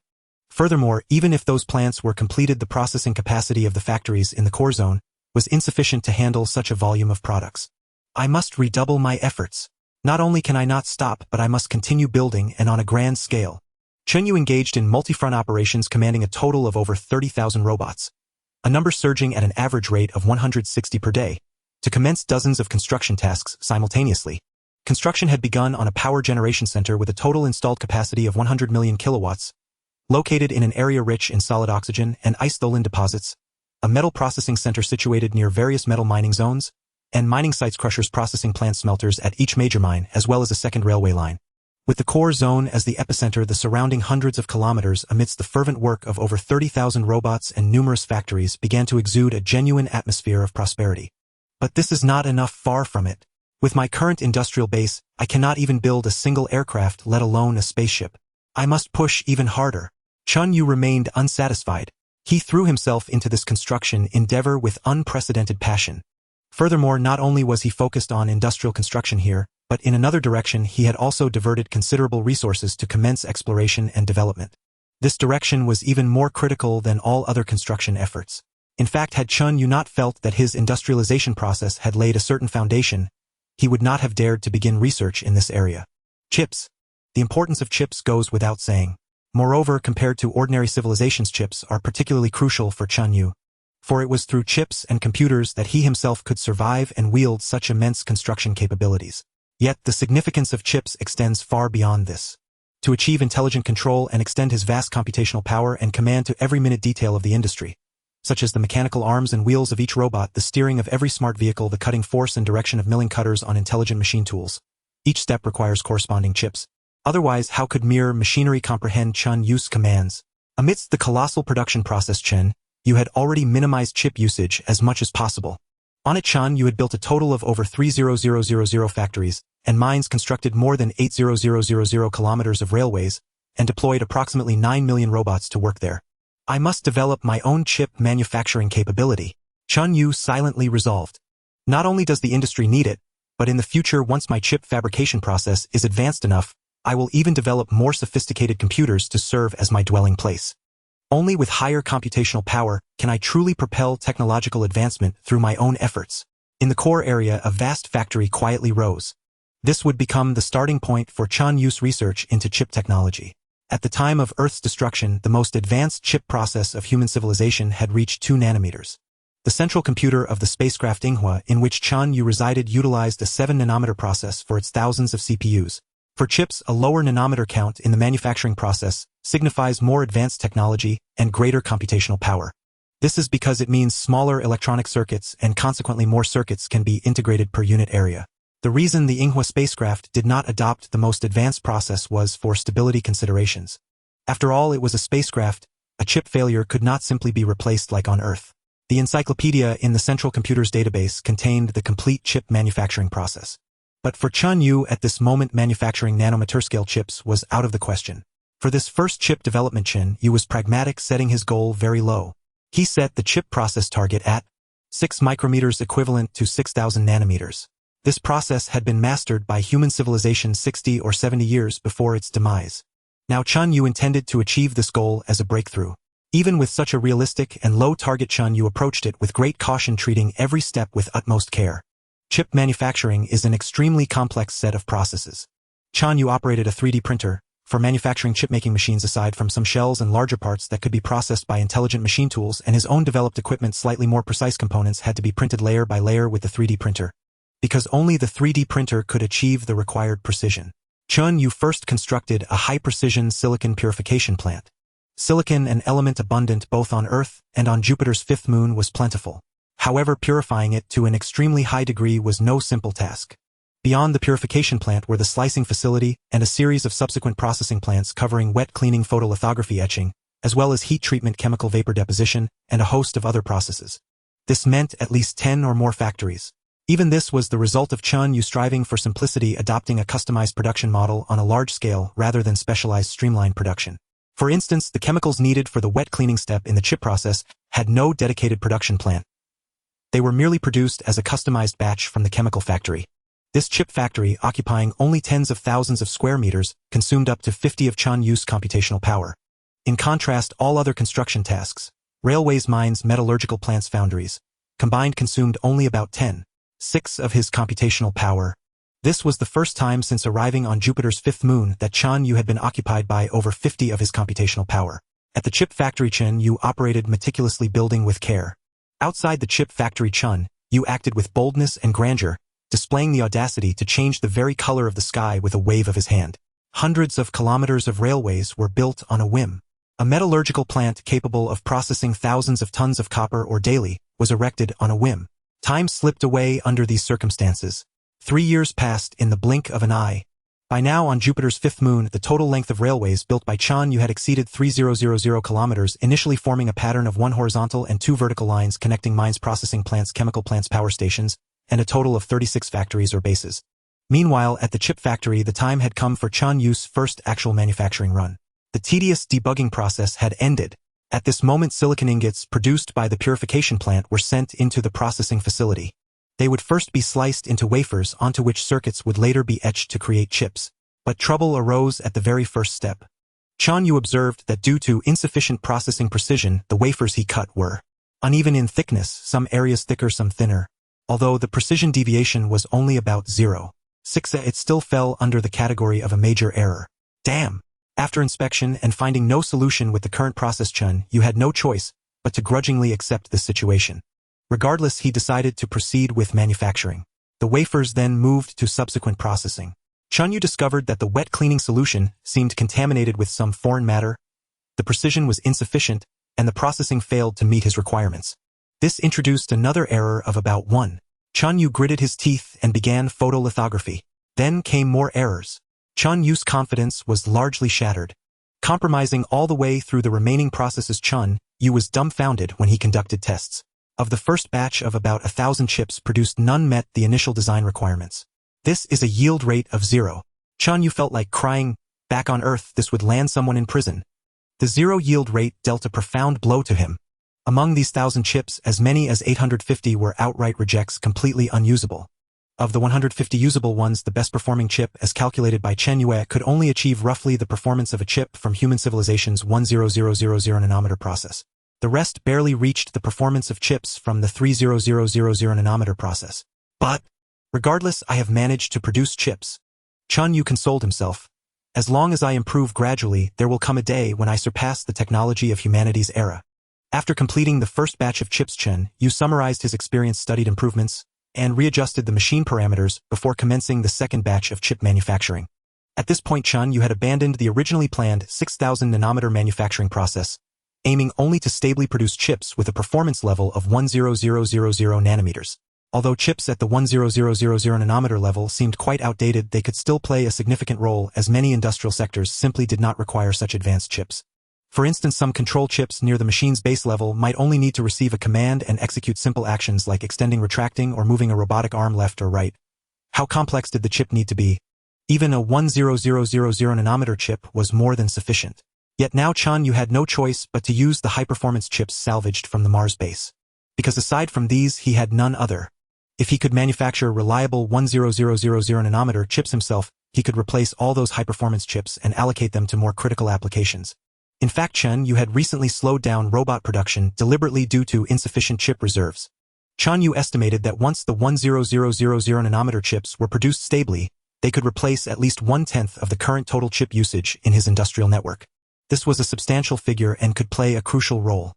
Furthermore, even if those plants were completed, the processing capacity of the factories in the core zone was insufficient to handle such a volume of products. I must redouble my efforts. Not only can I not stop, but I must continue building, and on a grand scale. Chen Yue engaged in multi-front operations, commanding a total of over 30,000 robots, a number surging at an average rate of 160 per day, to commence dozens of construction tasks simultaneously. Construction had begun on a power generation center with a total installed capacity of 100 million kilowatts, located in an area rich in solid oxygen and ice-tholin deposits, a metal processing center situated near various metal mining zones, and mining sites, crushers, processing plants, smelters at each major mine, as well as a second railway line. With the core zone as the epicenter, the surrounding hundreds of kilometers, amidst the fervent work of over 30,000 robots and numerous factories, began to exude a genuine atmosphere of prosperity. But this is not enough, far from it. With my current industrial base, I cannot even build a single aircraft, let alone a spaceship. I must push even harder. Chen Yue remained unsatisfied. He threw himself into this construction endeavor with unprecedented passion. Furthermore, not only was he focused on industrial construction here, but in another direction he had also diverted considerable resources to commence exploration and development. This direction was even more critical than all other construction efforts. In fact, had Chen Yue not felt that his industrialization process had laid a certain foundation, he would not have dared to begin research in this area. Chips. The importance of chips goes without saying. Moreover, compared to ordinary civilizations, chips are particularly crucial for Chen Yue. For it was through chips and computers that he himself could survive and wield such immense construction capabilities. Yet the significance of chips extends far beyond this. To achieve intelligent control and extend his vast computational power and command to every minute detail of the industry, such as the mechanical arms and wheels of each robot, the steering of every smart vehicle, the cutting force and direction of milling cutters on intelligent machine tools, each step requires corresponding chips. Otherwise, how could mere machinery comprehend Chen Yue's commands? Amidst the colossal production process, Chen Yue had already minimized chip usage as much as possible. On it, Chen Yue had built a total of over 30,000 factories and mines, constructed more than 80,000 kilometers of railways, and deployed approximately 9 million robots to work there. I must develop my own chip manufacturing capability, Chen Yue silently resolved. Not only does the industry need it, but in the future, once my chip fabrication process is advanced enough, I will even develop more sophisticated computers to serve as my dwelling place. Only with higher computational power can I truly propel technological advancement through my own efforts. In the core area, a vast factory quietly rose. This would become the starting point for Chen Yue's research into chip technology. At the time of Earth's destruction, the most advanced chip process of human civilization had reached 2 nanometers. The central computer of the spacecraft Yinghua, in which Chen Yue resided, utilized a 7-nanometer process for its thousands of CPUs. For chips, a lower nanometer count in the manufacturing process signifies more advanced technology and greater computational power. This is because it means smaller electronic circuits and consequently more circuits can be integrated per unit area. The reason the Yinghua spacecraft did not adopt the most advanced process was for stability considerations. After all, it was a spacecraft. A chip failure could not simply be replaced like on Earth. The encyclopedia in the central computer's database contained the complete chip manufacturing process. But for Chen Yue, at this moment, manufacturing nanometer-scale chips was out of the question. For this first chip development, Chen Yue was pragmatic, setting his goal very low. He set the chip process target at 6 micrometers, equivalent to 6,000 nanometers. This process had been mastered by human civilization 60 or 70 years before its demise. Now Chen Yue intended to achieve this goal as a breakthrough. Even with such a realistic and low target, Chen Yue approached it with great caution, treating every step with utmost care. Chip manufacturing is an extremely complex set of processes. Chen Yue operated a 3D printer for manufacturing chip-making machines. Aside from some shells and larger parts that could be processed by intelligent machine tools and his own developed equipment, slightly more precise components had to be printed layer by layer with the 3D printer. Because only the 3D printer could achieve the required precision. Chen Yue first constructed a high-precision silicon purification plant. Silicon, an element abundant both on Earth and on Jupiter's 5th moon, was plentiful. However, purifying it to an extremely high degree was no simple task. Beyond the purification plant were the slicing facility and a series of subsequent processing plants covering wet cleaning, photolithography, etching, as well as heat treatment, chemical vapor deposition, and a host of other processes. This meant at least 10 or more factories. Even this was the result of Chen Yue striving for simplicity, adopting a customized production model on a large scale rather than specialized streamlined production. For instance, the chemicals needed for the wet cleaning step in the chip process had no dedicated production plant. They were merely produced as a customized batch from the chemical factory. This chip factory, occupying only tens of thousands of square meters, consumed up to 50 of Chen Yue's computational power. In contrast, all other construction tasks, railways, mines, metallurgical plants, foundries, combined consumed only about 10.6 of his computational power. This was the first time since arriving on Jupiter's 5th moon that Chen Yue had been occupied by over 50 of his computational power. At the chip factory, Chen Yue operated meticulously, building with care. Outside the chip factory, Chen Yue acted with boldness and grandeur, displaying the audacity to change the very color of the sky with a wave of his hand. Hundreds of kilometers of railways were built on a whim. A metallurgical plant capable of processing thousands of tons of copper ore daily was erected on a whim. Time slipped away under these circumstances. 3 years passed in the blink of an eye. By now, on Jupiter's 5th moon, the total length of railways built by Chen Yue had exceeded 3,000 kilometers, initially forming a pattern of 1 horizontal and 2 vertical lines connecting mines, processing plants, chemical plants, power stations, and a total of 36 factories or bases. Meanwhile, at the chip factory, the time had come for Chen Yue's first actual manufacturing run. The tedious debugging process had ended. At this moment, silicon ingots produced by the purification plant were sent into the processing facility. They would first be sliced into wafers, onto which circuits would later be etched to create chips. But trouble arose at the very first step. Chen Yue observed that due to insufficient processing precision, the wafers he cut were uneven in thickness, some areas thicker, some thinner. Although the precision deviation was only about 0.6, it still fell under the category of a major error. Damn! After inspection and finding no solution with the current process, Chen Yue had no choice but to grudgingly accept this situation. Regardless, he decided to proceed with manufacturing. The wafers then moved to subsequent processing. Chen Yue discovered that the wet cleaning solution seemed contaminated with some foreign matter. The precision was insufficient, and the processing failed to meet his requirements. This introduced another error of about 1. Chen Yue gritted his teeth and began photolithography. Then came more errors. Chen Yue's confidence was largely shattered. Compromising all the way through the remaining processes, Chen Yue was dumbfounded when he conducted tests. Of the first batch of about 1,000 chips produced, none met the initial design requirements. This is a yield rate of 0. Chen Yue felt like crying. Back on Earth, this would land someone in prison. The 0 yield rate dealt a profound blow to him. Among these 1,000 chips, as many as 850 were outright rejects, completely unusable. Of the 150 usable ones, the best-performing chip, as calculated by Chen Yue, could only achieve roughly the performance of a chip from human civilization's 10000 nanometer process. The rest barely reached the performance of chips from the 30000 nanometer process. But, regardless, I have managed to produce chips. Chen Yue consoled himself. As long as I improve gradually, there will come a day when I surpass the technology of humanity's era. After completing the first batch of chips, Chen Yue summarized his experience, studied improvements, and readjusted the machine parameters before commencing the second batch of chip manufacturing. At this point, Chen Yue had abandoned the originally planned 6000 nanometer manufacturing process, aiming only to stably produce chips with a performance level of 10000 nanometers. Although chips at the 10000 nanometer level seemed quite outdated, they could still play a significant role, as many industrial sectors simply did not require such advanced chips. For instance, some control chips near the machine's base level might only need to receive a command and execute simple actions like extending, retracting, or moving a robotic arm left or right. How complex did the chip need to be? Even a 10000 nanometer chip was more than sufficient. Yet now Chen Yue had no choice but to use the high-performance chips salvaged from the Mars base. Because aside from these, he had none other. If he could manufacture reliable 10000 nanometer chips himself, he could replace all those high-performance chips and allocate them to more critical applications. In fact, Chen Yue had recently slowed down robot production deliberately due to insufficient chip reserves. Chen Yue estimated that once the 10000 nanometer chips were produced stably, they could replace at least 1/10 of the current total chip usage in his industrial network. This was a substantial figure and could play a crucial role.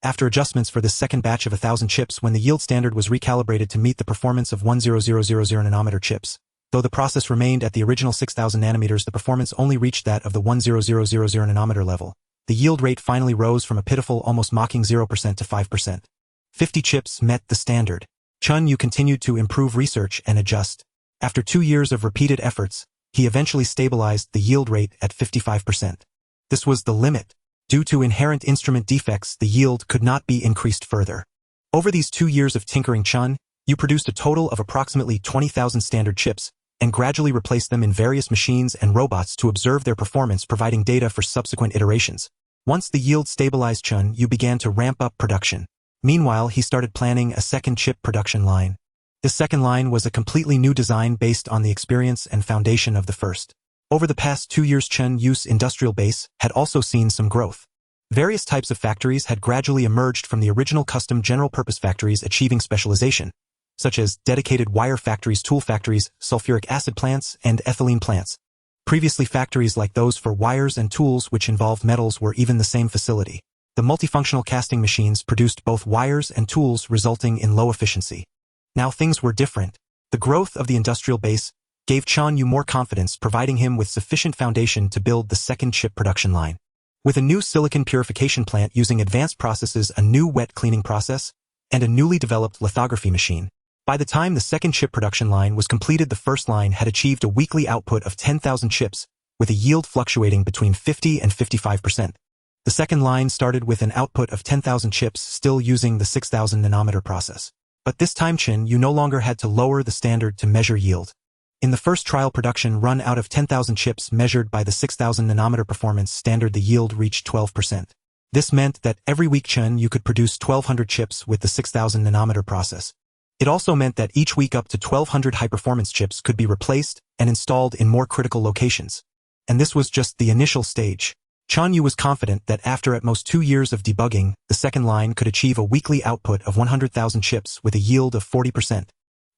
After adjustments for this second batch of 1000 chips, when the yield standard was recalibrated to meet the performance of 10000 nanometer chips, though the process remained at the original 6000 nanometers, the performance only reached that of the 10000 nanometer level. The yield rate finally rose from a pitiful, almost mocking 0% to 5%. 50 chips met the standard. Chen Yue continued to improve research and adjust. After 2 years of repeated efforts, he eventually stabilized the yield rate at 55%. This was the limit. Due to inherent instrument defects, the yield could not be increased further. Over these 2 years of tinkering, Chen Yue produced a total of approximately 20,000 standard chips, and gradually replaced them in various machines and robots to observe their performance, providing data for subsequent iterations. Once the yield stabilized, Chen Yue began to ramp up production. Meanwhile, he started planning a second chip production line. This second line was a completely new design based on the experience and foundation of the first. Over the past 2 years, Chen Yue's industrial base had also seen some growth. Various types of factories had gradually emerged from the original custom general-purpose factories, achieving specialization, such as dedicated wire factories, tool factories, sulfuric acid plants, and ethylene plants. Previously, factories like those for wires and tools which involved metals were even the same facility. The multifunctional casting machines produced both wires and tools, resulting in low efficiency. Now things were different. The growth of the industrial base gave Chen Yue more confidence, providing him with sufficient foundation to build the second chip production line. With a new silicon purification plant using advanced processes, a new wet cleaning process, and a newly developed lithography machine, by the time the second chip production line was completed, the first line had achieved a weekly output of 10,000 chips, with a yield fluctuating between 50 and 55%. The second line started with an output of 10,000 chips, still using the 6000 nanometer process. But this time Chen Yue no longer had to lower the standard to measure yield. In the first trial production run, out of 10,000 chips measured by the 6000 nanometer performance standard, the yield reached 12%. This meant that every week Chen Yue could produce 1200 chips with the 6000 nanometer process. It also meant that each week up to 1200 high-performance chips could be replaced and installed in more critical locations. And this was just the initial stage. Chen Yue was confident that after at most 2 years of debugging, the second line could achieve a weekly output of 100,000 chips with a yield of 40%.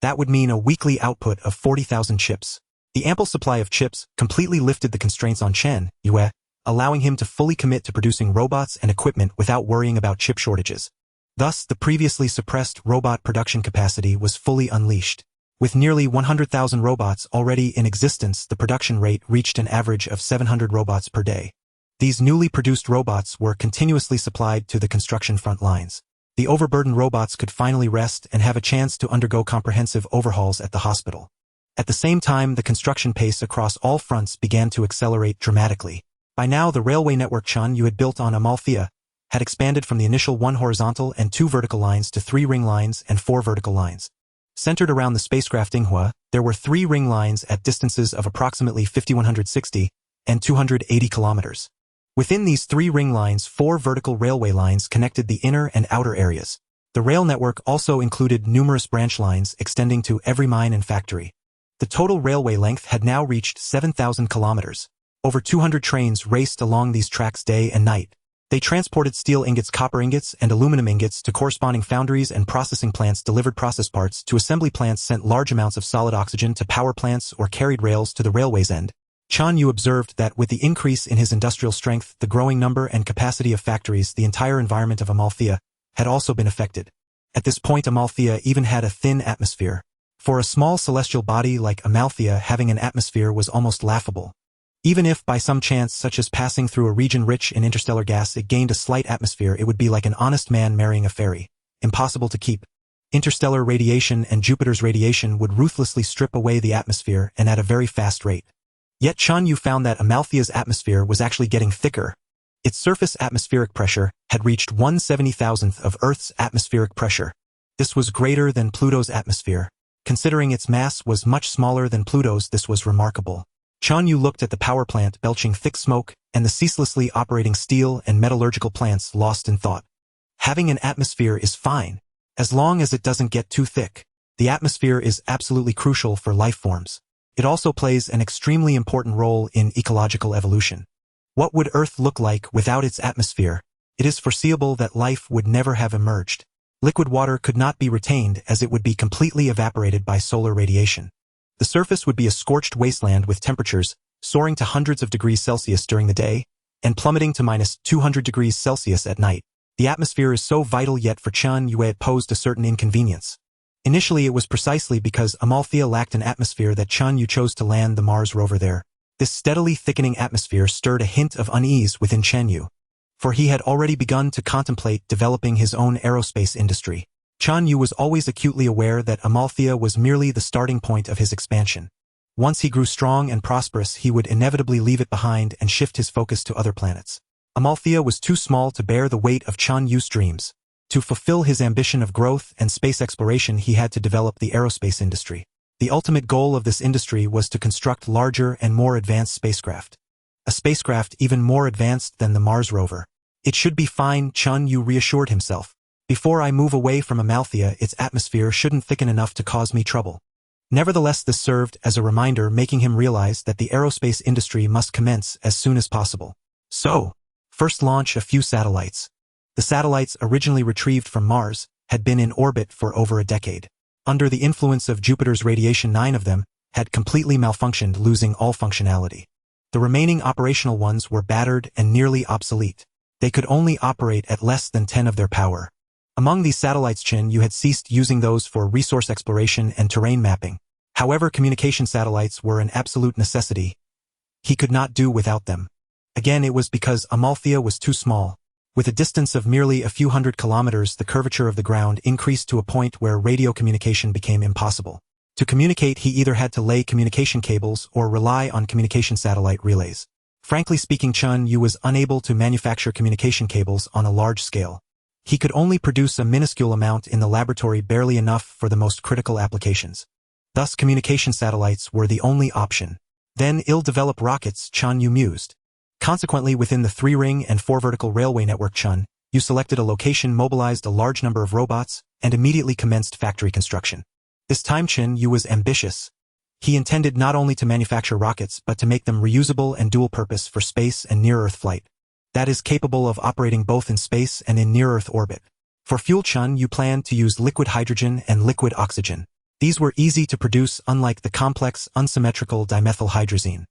That would mean a weekly output of 40,000 chips. The ample supply of chips completely lifted the constraints on Chen Yue, allowing him to fully commit to producing robots and equipment without worrying about chip shortages. Thus, the previously suppressed robot production capacity was fully unleashed. With nearly 100,000 robots already in existence, the production rate reached an average of 700 robots per day. These newly produced robots were continuously supplied to the construction front lines. The overburdened robots could finally rest and have a chance to undergo comprehensive overhauls at the hospital. At the same time, the construction pace across all fronts began to accelerate dramatically. By now, the railway network Chen Yue had built on Amalthea had expanded from the initial 1 horizontal and 2 vertical lines to 3 ring lines and 4 vertical lines. Centered around the spacecraft Yinghua, there were 3 ring lines at distances of approximately 5,160 and 280 kilometers. Within these 3 ring lines, 4 vertical railway lines connected the inner and outer areas. The rail network also included numerous branch lines extending to every mine and factory. The total railway length had now reached 7,000 kilometers. Over 200 trains raced along these tracks day and night. They transported steel ingots, copper ingots, and aluminum ingots to corresponding foundries and processing plants, delivered process parts to assembly plants, sent large amounts of solid oxygen to power plants, or carried rails to the railway's end. Chen Yue observed that with the increase in his industrial strength, the growing number and capacity of factories, the entire environment of Amalthea had also been affected. At this point, Amalthea even had a thin atmosphere. For a small celestial body like Amalthea, having an atmosphere was almost laughable. Even if, by some chance, such as passing through a region rich in interstellar gas, it gained a slight atmosphere, it would be like an honest man marrying a fairy. Impossible to keep. Interstellar radiation and Jupiter's radiation would ruthlessly strip away the atmosphere, and at a very fast rate. Yet Chen Yue found that Amalthea's atmosphere was actually getting thicker. Its surface atmospheric pressure had reached 1/70,000th of Earth's atmospheric pressure. This was greater than Pluto's atmosphere. Considering its mass was much smaller than Pluto's, this was remarkable. Chen Yue looked at the power plant belching thick smoke and the ceaselessly operating steel and metallurgical plants, lost in thought. Having an atmosphere is fine, as long as it doesn't get too thick. The atmosphere is absolutely crucial for life forms. It also plays an extremely important role in ecological evolution. What would Earth look like without its atmosphere? It is foreseeable that life would never have emerged. Liquid water could not be retained, as it would be completely evaporated by solar radiation. The surface would be a scorched wasteland with temperatures soaring to hundreds of degrees Celsius during the day and plummeting to -200 degrees Celsius at night. The atmosphere is so vital, yet for Chen Yue it posed a certain inconvenience. Initially, it was precisely because Amalthea lacked an atmosphere that Chen Yue chose to land the Mars rover there. This steadily thickening atmosphere stirred a hint of unease within Chen Yue, for he had already begun to contemplate developing his own aerospace industry. Chen Yue was always acutely aware that Amalthea was merely the starting point of his expansion. Once he grew strong and prosperous, he would inevitably leave it behind and shift his focus to other planets. Amalthea was too small to bear the weight of Chen Yue's dreams. To fulfill his ambition of growth and space exploration, he had to develop the aerospace industry. The ultimate goal of this industry was to construct larger and more advanced spacecraft. A spacecraft even more advanced than the Mars rover. It should be fine, Chen Yue reassured himself. Before I move away from Amalthea, its atmosphere shouldn't thicken enough to cause me trouble. Nevertheless, this served as a reminder, making him realize that the aerospace industry must commence as soon as possible. So, first launch a few satellites. The satellites, originally retrieved from Mars, had been in orbit for over a decade. Under the influence of Jupiter's radiation, 9 of them had completely malfunctioned, losing all functionality. The remaining operational ones were battered and nearly obsolete. They could only operate at less than 10 of their power. Among these satellites, Chen Yue had ceased using those for resource exploration and terrain mapping. However, communication satellites were an absolute necessity. He could not do without them. Again, it was because Amalthea was too small. With a distance of merely a few hundred kilometers, the curvature of the ground increased to a point where radio communication became impossible. To communicate, he either had to lay communication cables or rely on communication satellite relays. Frankly speaking, Chen Yue was unable to manufacture communication cables on a large scale. He could only produce a minuscule amount in the laboratory, barely enough for the most critical applications. Thus, communication satellites were the only option. Then, ill-developed rockets, Chen Yue mused. Consequently, within the 3-ring and 4-vertical railway network, Chen Yue selected a location, mobilized a large number of robots, and immediately commenced factory construction. This time, Chen Yue was ambitious. He intended not only to manufacture rockets, but to make them reusable and dual-purpose for space and near-Earth flight. That is, capable of operating both in space and in near-Earth orbit. For fuel, Chen Yue planned to use liquid hydrogen and liquid oxygen. These were easy to produce, unlike the complex, unsymmetrical dimethylhydrazine.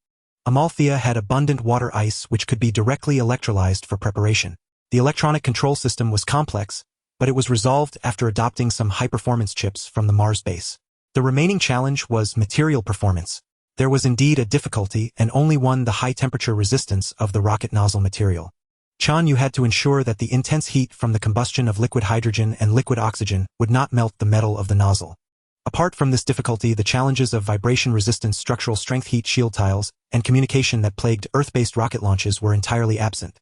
Amalthea had abundant water ice which could be directly electrolyzed for preparation. The electronic control system was complex, but it was resolved after adopting some high-performance chips from the Mars base. The remaining challenge was material performance. There was indeed a difficulty, and only one: the high-temperature resistance of the rocket nozzle material. Chen Yue had to ensure that the intense heat from the combustion of liquid hydrogen and liquid oxygen would not melt the metal of the nozzle. Apart from this difficulty, the challenges of vibration resistance, structural strength, heat shield tiles, and communication that plagued Earth-based rocket launches were entirely absent.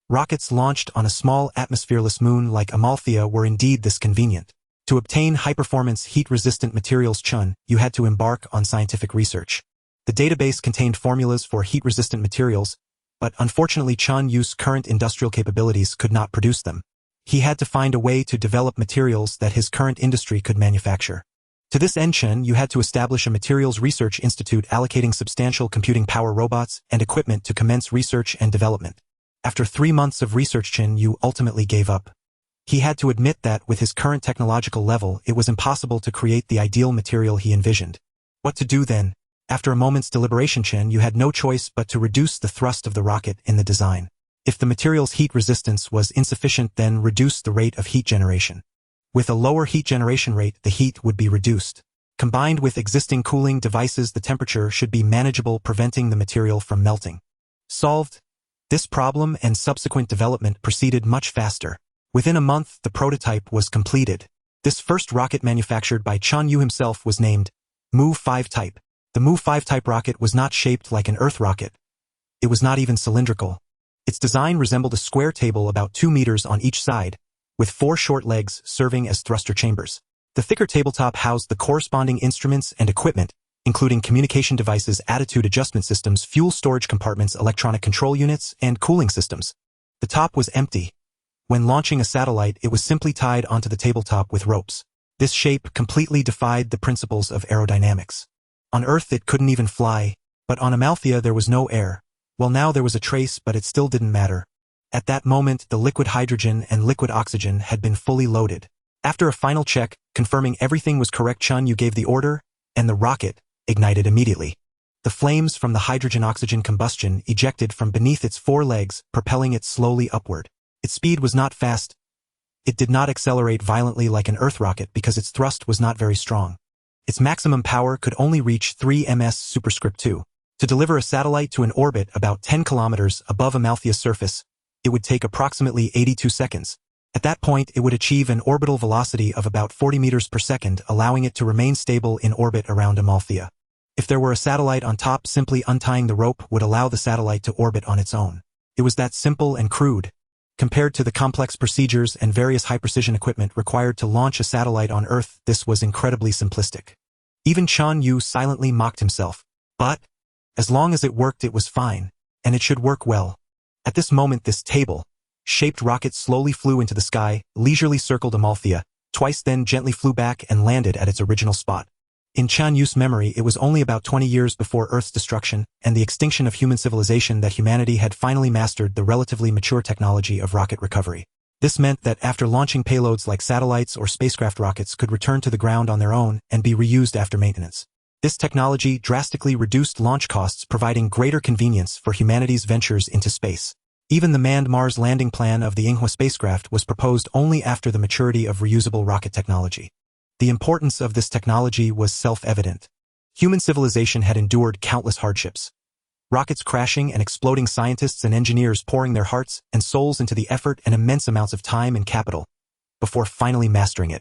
Rockets launched on a small atmosphereless moon like Amalthea were indeed this convenient. To obtain high-performance, heat-resistant materials, Chen Yue had to embark on scientific research. The database contained formulas for heat-resistant materials, but unfortunately Chen Yue's current industrial capabilities could not produce them. He had to find a way to develop materials that his current industry could manufacture. To this end, Chen Yue had to establish a materials research institute allocating substantial computing power robots and equipment to commence research and development. After 3 months of research, Chen Yue ultimately gave up. He had to admit that with his current technological level, it was impossible to create the ideal material he envisioned. What to do then? After a moment's deliberation, Chen Yue had no choice but to reduce the thrust of the rocket in the design. If the material's heat resistance was insufficient, then reduce the rate of heat generation. With a lower heat generation rate, the heat would be reduced. Combined with existing cooling devices, the temperature should be manageable, preventing the material from melting. Solved. This problem and subsequent development proceeded much faster. Within a month, the prototype was completed. This first rocket manufactured by Chen Yue himself was named Mu-5 type. The Mu-5 type rocket was not shaped like an Earth rocket. It was not even cylindrical. Its design resembled a square table about 2 meters on each side, with 4 short legs serving as thruster chambers. The thicker tabletop housed the corresponding instruments and equipment, including communication devices, attitude adjustment systems, fuel storage compartments, electronic control units, and cooling systems. The top was empty. When launching a satellite, it was simply tied onto the tabletop with ropes. This shape completely defied the principles of aerodynamics. On Earth, it couldn't even fly, but on Amalthea there was no air. Well, now there was a trace, but it still didn't matter. At that moment, the liquid hydrogen and liquid oxygen had been fully loaded. After a final check, confirming everything was correct, Chen Yue gave the order, and the rocket ignited immediately. The flames from the hydrogen-oxygen combustion ejected from beneath its 4 legs, propelling it slowly upward. Its speed was not fast. It did not accelerate violently like an Earth rocket because its thrust was not very strong. Its maximum power could only reach 3 ms superscript 2. To deliver a satellite to an orbit about 10 kilometers above Amalthea's surface, it would take approximately 82 seconds. At that point, it would achieve an orbital velocity of about 40 meters per second, allowing it to remain stable in orbit around Amalthea. If there were a satellite on top, simply untying the rope would allow the satellite to orbit on its own. It was that simple and crude. Compared to the complex procedures and various high-precision equipment required to launch a satellite on Earth, this was incredibly simplistic. Even Chen Yue silently mocked himself. But, as long as it worked, it was fine, and it should work well. At this moment, this table-shaped rocket slowly flew into the sky, leisurely circled Amalthea, twice, then gently flew back and landed at its original spot. In Chen Yue's memory, it was only about 20 years before Earth's destruction and the extinction of human civilization that humanity had finally mastered the relatively mature technology of rocket recovery. This meant that after launching, payloads like satellites or spacecraft rockets could return to the ground on their own and be reused after maintenance. This technology drastically reduced launch costs, providing greater convenience for humanity's ventures into space. Even the manned Mars landing plan of the Yinghua spacecraft was proposed only after the maturity of reusable rocket technology. The importance of this technology was self-evident. Human civilization had endured countless hardships. Rockets crashing and exploding, scientists and engineers pouring their hearts and souls into the effort and immense amounts of time and capital before finally mastering it.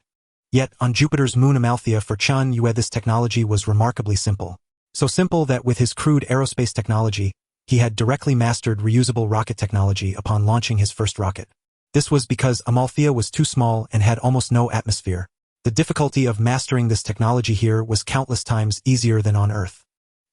Yet, on Jupiter's moon Amalthea, for Chen Yue, this technology was remarkably simple. So simple that with his crude aerospace technology, he had directly mastered reusable rocket technology upon launching his first rocket. This was because Amalthea was too small and had almost no atmosphere. The difficulty of mastering this technology here was countless times easier than on Earth.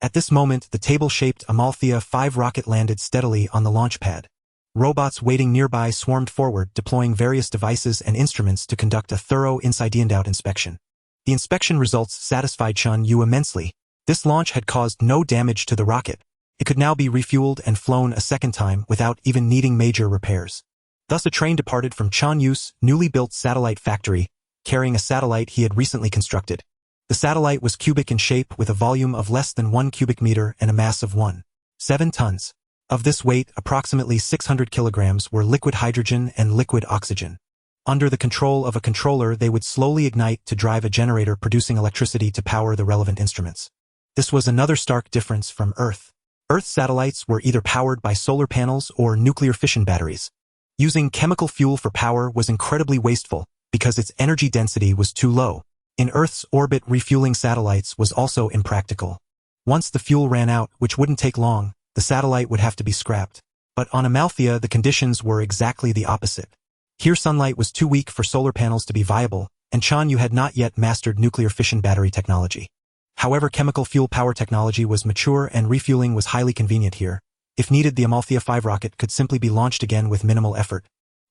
At this moment, the table-shaped Amalthea 5 rocket landed steadily on the launch pad. Robots waiting nearby swarmed forward, deploying various devices and instruments to conduct a thorough inside-and-out inspection. The inspection results satisfied Chen Yue immensely. This launch had caused no damage to the rocket. It could now be refueled and flown a second time without even needing major repairs. Thus, a train departed from Chen Yue's newly built satellite factory, carrying a satellite he had recently constructed. The satellite was cubic in shape, with a volume of less than 1 cubic meter and a mass of 1.7 tons. Of this weight, approximately 600 kilograms were liquid hydrogen and liquid oxygen. Under the control of a controller, they would slowly ignite to drive a generator producing electricity to power the relevant instruments. This was another stark difference from Earth. Earth's satellites were either powered by solar panels or nuclear fission batteries. Using chemical fuel for power was incredibly wasteful because its energy density was too low. In Earth's orbit, refueling satellites was also impractical. Once the fuel ran out, which wouldn't take long, the satellite would have to be scrapped. But on Amalthea, the conditions were exactly the opposite. Here, sunlight was too weak for solar panels to be viable, and Chen Yue had not yet mastered nuclear fission battery technology. However, chemical fuel power technology was mature and refueling was highly convenient here. If needed, the Amalthea 5 rocket could simply be launched again with minimal effort.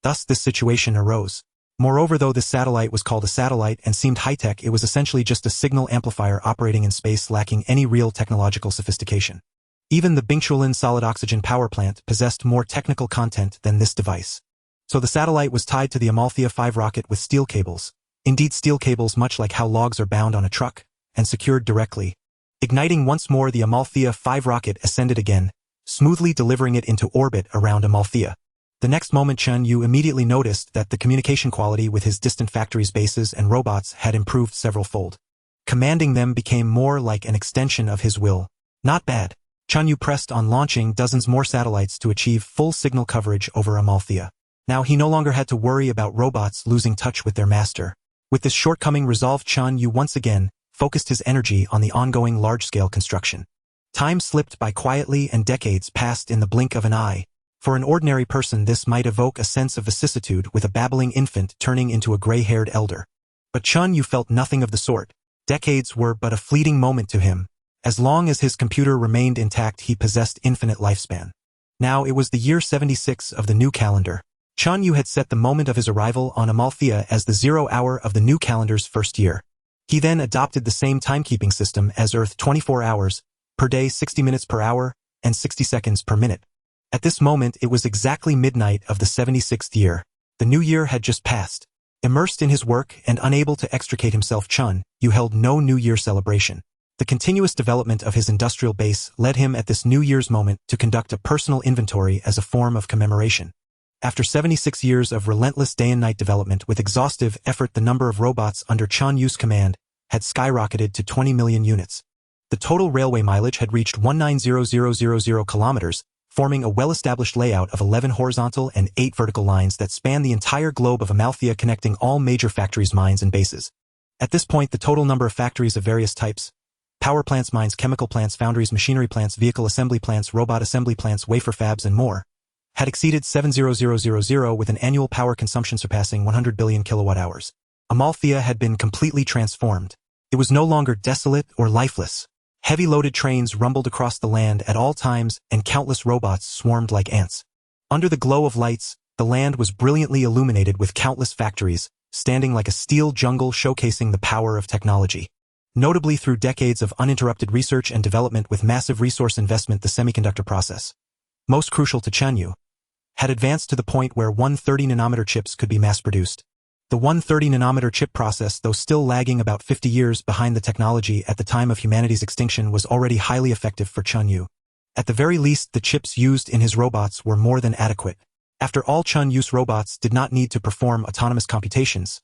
Thus this situation arose. Moreover, though this satellite was called a satellite and seemed high-tech, it was essentially just a signal amplifier operating in space lacking any real technological sophistication. Even the Bingchuolin solid oxygen power plant possessed more technical content than this device. So the satellite was tied to the Amalthea 5 rocket with steel cables, indeed steel cables much like how logs are bound on a truck, and secured directly. Igniting once more, the Amalthea 5 rocket ascended again, smoothly delivering it into orbit around Amalthea. The next moment Chen Yue immediately noticed that the communication quality with his distant factories, bases, and robots had improved several-fold. Commanding them became more like an extension of his will. Not bad. Chen Yue pressed on launching dozens more satellites to achieve full signal coverage over Amalthea. Now he no longer had to worry about robots losing touch with their master. With this shortcoming resolved, Chen Yue once again focused his energy on the ongoing large-scale construction. Time slipped by quietly and decades passed in the blink of an eye. For an ordinary person this might evoke a sense of vicissitude, with a babbling infant turning into a gray-haired elder. But Chen Yue felt nothing of the sort. Decades were but a fleeting moment to him. As long as his computer remained intact, he possessed infinite lifespan. Now it was the year 76 of the new calendar. Chen Yue had set the moment of his arrival on Amalthea as the 0 hour of the new calendar's first year. He then adopted the same timekeeping system as Earth: 24 hours per day, 60 minutes per hour, and 60 seconds per minute. At this moment it was exactly midnight of the 76th year. The new year had just passed. Immersed in his work and unable to extricate himself, Chen Yue held no New Year celebration. The continuous development of his industrial base led him at this New Year's moment to conduct a personal inventory as a form of commemoration. After 76 years of relentless day and night development with exhaustive effort, the number of robots under Chen Yue's command had skyrocketed to 20 million units. The total railway mileage had reached 190,000 kilometers, forming a well-established layout of 11 horizontal and 8 vertical lines that span the entire globe of Amalthea, connecting all major factories, mines, and bases. At this point, the total number of factories of various types, power plants, mines, chemical plants, foundries, machinery plants, vehicle assembly plants, robot assembly plants, wafer fabs, and more, had exceeded 70000, with an annual power consumption surpassing 100 billion kilowatt-hours. Amalthea had been completely transformed. It was no longer desolate or lifeless. Heavy loaded trains rumbled across the land at all times, and countless robots swarmed like ants. Under the glow of lights, the land was brilliantly illuminated with countless factories, standing like a steel jungle, showcasing the power of technology. Notably, through decades of uninterrupted research and development with massive resource investment, the semiconductor process, most crucial to Chen Yue, had advanced to the point where 130-nanometer chips could be mass-produced. The 130-nanometer chip process, though still lagging about 50 years behind the technology at the time of humanity's extinction, was already highly effective for Chen Yue. At the very least, the chips used in his robots were more than adequate. After all, Chen Yue's robots did not need to perform autonomous computations.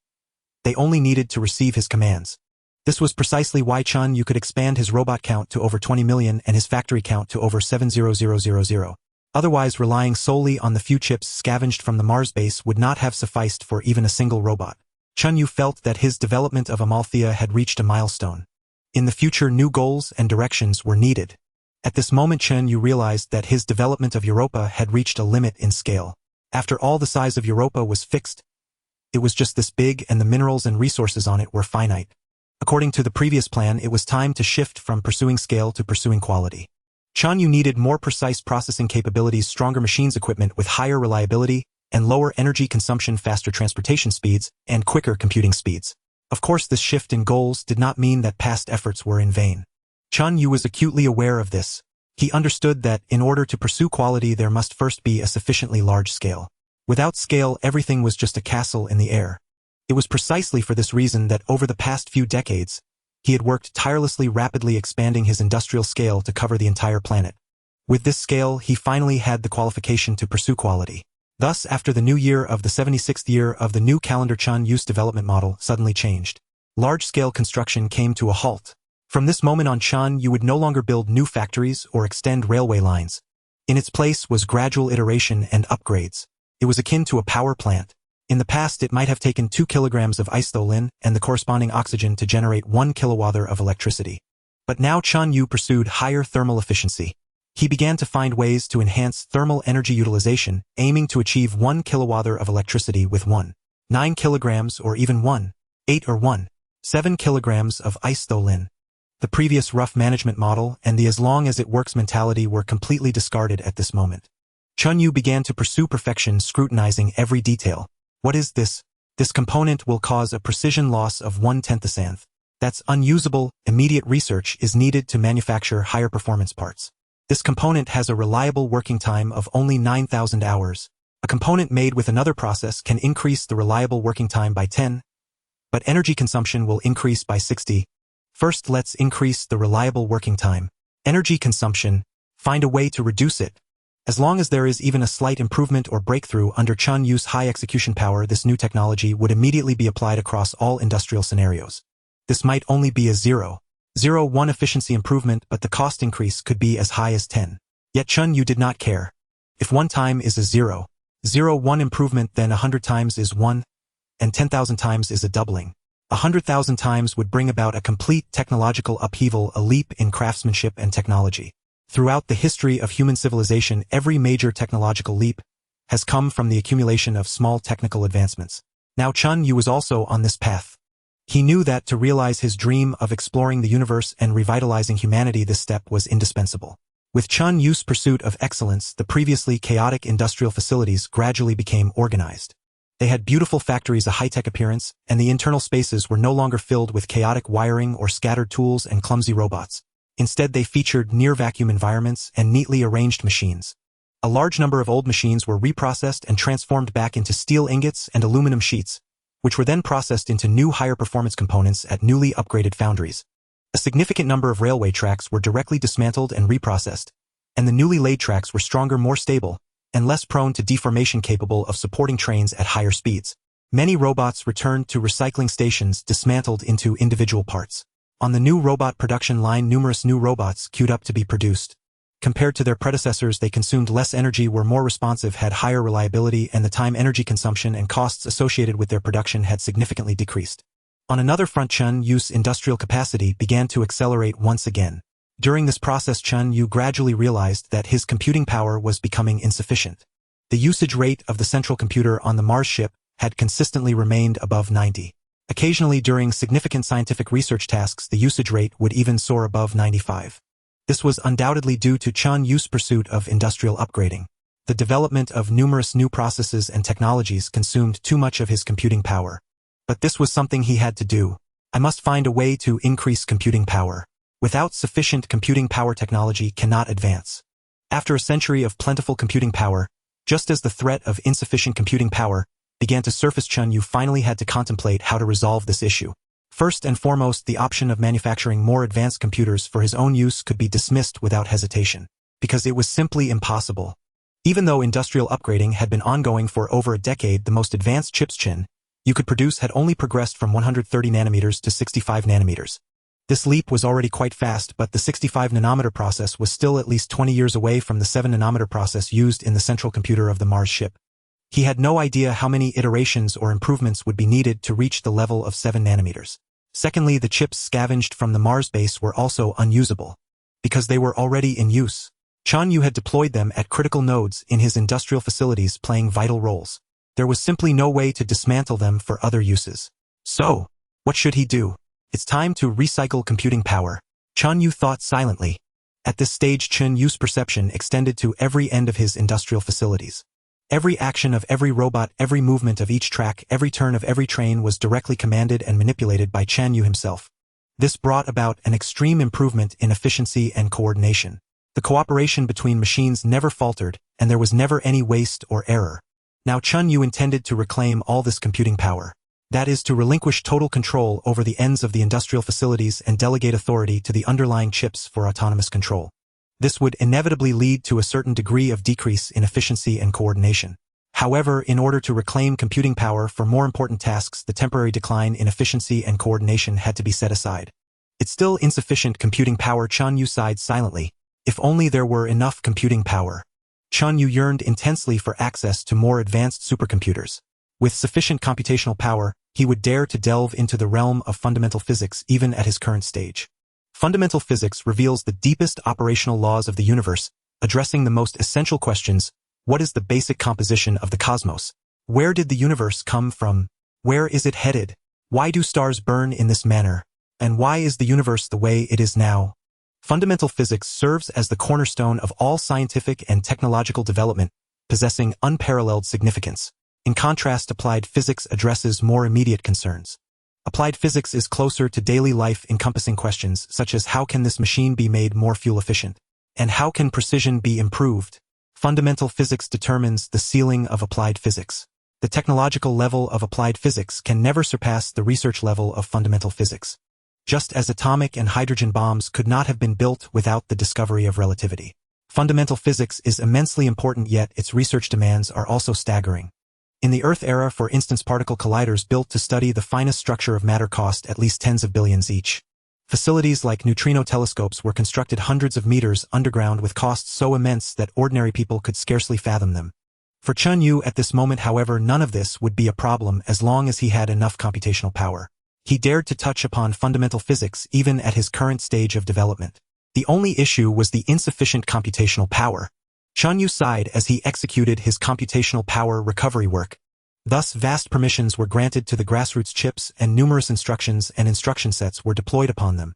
They only needed to receive his commands. This was precisely why Chen Yue could expand his robot count to over 20 million and his factory count to over 70000. Otherwise, relying solely on the few chips scavenged from the Mars base would not have sufficed for even a single robot. Chen Yue felt that his development of Amalthea had reached a milestone. In the future, new goals and directions were needed. At this moment, Chen Yue realized that his development of Europa had reached a limit in scale. After all, the size of Europa was fixed. It was just this big, and the minerals and resources on it were finite. According to the previous plan, it was time to shift from pursuing scale to pursuing quality. Chen Yue needed more precise processing capabilities, stronger machines, equipment with higher reliability and lower energy consumption, faster transportation speeds, and quicker computing speeds. Of course, this shift in goals did not mean that past efforts were in vain. Chen Yue was acutely aware of this. He understood that in order to pursue quality, there must first be a sufficiently large scale. Without scale, everything was just a castle in the air. It was precisely for this reason that over the past few decades, he had worked tirelessly, rapidly expanding his industrial scale to cover the entire planet. With this scale, he finally had the qualification to pursue quality. Thus, after the new year of the 76th year of the new calendar, Chen Yue's development model suddenly changed. Large-scale construction came to a halt. From this moment on, Chen Yue would no longer build new factories or extend railway lines. In its place was gradual iteration and upgrades. It was akin to a power plant. In the past, it might have taken 2 kilograms of isotholin and the corresponding oxygen to generate 1 kilowatt of electricity. But now Chen Yue pursued higher thermal efficiency. He began to find ways to enhance thermal energy utilization, aiming to achieve 1 kilowatt of electricity with 1.9 kilograms or even 1.8 or 1.7 kilograms of isotholin. The previous rough management model and the as long as it works mentality were completely discarded at this moment. Chen Yue began to pursue perfection, scrutinizing every detail. What is this? This component will cause a precision loss of 1/10th. That's unusable. Immediate research is needed to manufacture higher performance parts. This component has a reliable working time of only 9,000 hours. A component made with another process can increase the reliable working time by 10, but energy consumption will increase by 60. First, let's increase the reliable working time. Energy consumption. Find a way to reduce it. As long as there is even a slight improvement or breakthrough under Chen Yue's high execution power, this new technology would immediately be applied across all industrial scenarios. This might only be a 0.01 efficiency improvement, but the cost increase could be as high as 10. Yet Chen Yue did not care. If 1 time is a 0.01 improvement, then 100 times is 1, and 10,000 times is a doubling. 100,000 times would bring about a complete technological upheaval, a leap in craftsmanship and technology. Throughout the history of human civilization, every major technological leap has come from the accumulation of small technical advancements. Now Chen Yue was also on this path. He knew that to realize his dream of exploring the universe and revitalizing humanity, this step was indispensable. With Chen Yue's pursuit of excellence, the previously chaotic industrial facilities gradually became organized. They had beautiful factories, a high-tech appearance, and the internal spaces were no longer filled with chaotic wiring or scattered tools and clumsy robots. Instead, they featured near-vacuum environments and neatly arranged machines. A large number of old machines were reprocessed and transformed back into steel ingots and aluminum sheets, which were then processed into new higher-performance components at newly upgraded foundries. A significant number of railway tracks were directly dismantled and reprocessed, and the newly laid tracks were stronger, more stable, and less prone to deformation, capable of supporting trains at higher speeds. Many robots returned to recycling stations, dismantled into individual parts. On the new robot production line, numerous new robots queued up to be produced. Compared to their predecessors, they consumed less energy, were more responsive, had higher reliability, and the time, energy consumption, and costs associated with their production had significantly decreased. On another front, Chen Yue's industrial capacity began to accelerate once again. During this process, Chen Yue gradually realized that his computing power was becoming insufficient. The usage rate of the central computer on the Mars ship had consistently remained above 90. Occasionally, during significant scientific research tasks, the usage rate would even soar above 95. This was undoubtedly due to Chen Yue's pursuit of industrial upgrading. The development of numerous new processes and technologies consumed too much of his computing power. But this was something he had to do. I must find a way to increase computing power. Without sufficient computing power, technology cannot advance. After a century of plentiful computing power, just as the threat of insufficient computing power began to surface, Chen Yue finally had to contemplate how to resolve this issue. First and foremost, the option of manufacturing more advanced computers for his own use could be dismissed without hesitation, because it was simply impossible. Even though industrial upgrading had been ongoing for over a decade, the most advanced chips Chen Yue could produce had only progressed from 130 nanometers to 65 nanometers. This leap was already quite fast, but the 65 nanometer process was still at least 20 years away from the 7 nanometer process used in the central computer of the Mars ship. He had no idea how many iterations or improvements would be needed to reach the level of 7 nanometers. Secondly, the chips scavenged from the Mars base were also unusable, because they were already in use. Chen Yue had deployed them at critical nodes in his industrial facilities, playing vital roles. There was simply no way to dismantle them for other uses. So, what should he do? It's time to recycle computing power. Chen Yue thought silently. At this stage, Chen Yue's perception extended to every end of his industrial facilities. Every action of every robot, every movement of each track, every turn of every train was directly commanded and manipulated by Chen Yue himself. This brought about an extreme improvement in efficiency and coordination. The cooperation between machines never faltered, and there was never any waste or error. Now Chen Yue intended to reclaim all this computing power. That is, to relinquish total control over the ends of the industrial facilities and delegate authority to the underlying chips for autonomous control. This would inevitably lead to a certain degree of decrease in efficiency and coordination. However, in order to reclaim computing power for more important tasks, the temporary decline in efficiency and coordination had to be set aside. It's still insufficient computing power, Chen Yue sighed silently. If only there were enough computing power. Chen Yue yearned intensely for access to more advanced supercomputers. With sufficient computational power, he would dare to delve into the realm of fundamental physics even at his current stage. Fundamental physics reveals the deepest operational laws of the universe, addressing the most essential questions. What is the basic composition of the cosmos? Where did the universe come from? Where is it headed? Why do stars burn in this manner? And why is the universe the way it is now? Fundamental physics serves as the cornerstone of all scientific and technological development, possessing unparalleled significance. In contrast, applied physics addresses more immediate concerns. Applied physics is closer to daily life, encompassing questions such as how can this machine be made more fuel efficient? And how can precision be improved? Fundamental physics determines the ceiling of applied physics. The technological level of applied physics can never surpass the research level of fundamental physics. Just as atomic and hydrogen bombs could not have been built without the discovery of relativity. Fundamental physics is immensely important, yet its research demands are also staggering. In the Earth era, for instance, particle colliders built to study the finest structure of matter cost at least tens of billions each. Facilities like neutrino telescopes were constructed hundreds of meters underground with costs so immense that ordinary people could scarcely fathom them. For Chen Yue at this moment, however, none of this would be a problem as long as he had enough computational power. He dared to touch upon fundamental physics even at his current stage of development. The only issue was the insufficient computational power. Chen Yue sighed as he executed his computational power recovery work. Thus, vast permissions were granted to the grassroots chips and numerous instructions and instruction sets were deployed upon them.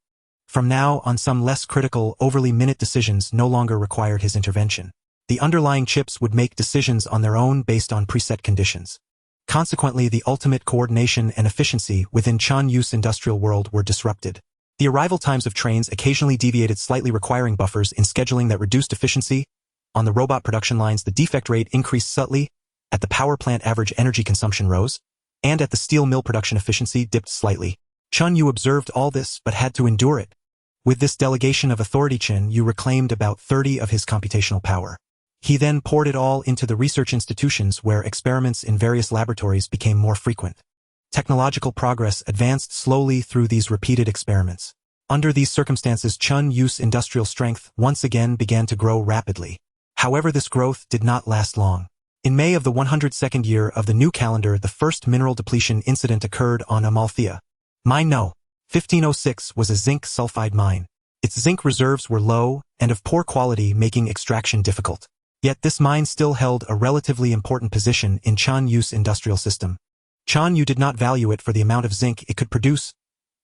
From now on, some less critical, overly minute decisions no longer required his intervention. The underlying chips would make decisions on their own based on preset conditions. Consequently, the ultimate coordination and efficiency within Chen Yue's industrial world were disrupted. The arrival times of trains occasionally deviated slightly, requiring buffers in scheduling that reduced efficiency. On the robot production lines, the defect rate increased subtly. At the power plant, average energy consumption rose, and at the steel mill, production efficiency dipped slightly. Chen Yue observed all this but had to endure it. With this delegation of authority, Chen Yue reclaimed about 30 of his computational power. He then poured it all into the research institutions where experiments in various laboratories became more frequent. Technological progress advanced slowly through these repeated experiments. Under these circumstances, Chen Yue's industrial strength once again began to grow rapidly. However, this growth did not last long. In May of the 102nd year of the new calendar, the first mineral depletion incident occurred on Amalthea. Mine No. 1506 was a zinc sulfide mine. Its zinc reserves were low and of poor quality, making extraction difficult. Yet this mine still held a relatively important position in Chen Yue's industrial system. Chen Yue did not value it for the amount of zinc it could produce.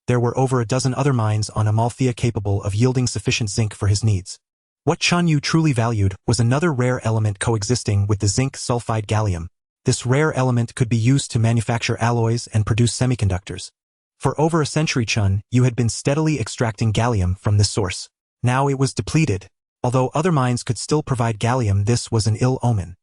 There were over a dozen other mines on Amalthea capable of yielding sufficient zinc for his needs. What Chen Yue truly valued was another rare element coexisting with the zinc sulfide, gallium. This rare element could be used to manufacture alloys and produce semiconductors. For over a century, Chen Yue had been steadily extracting gallium from this source. Now it was depleted. Although other mines could still provide gallium, this was an ill omen.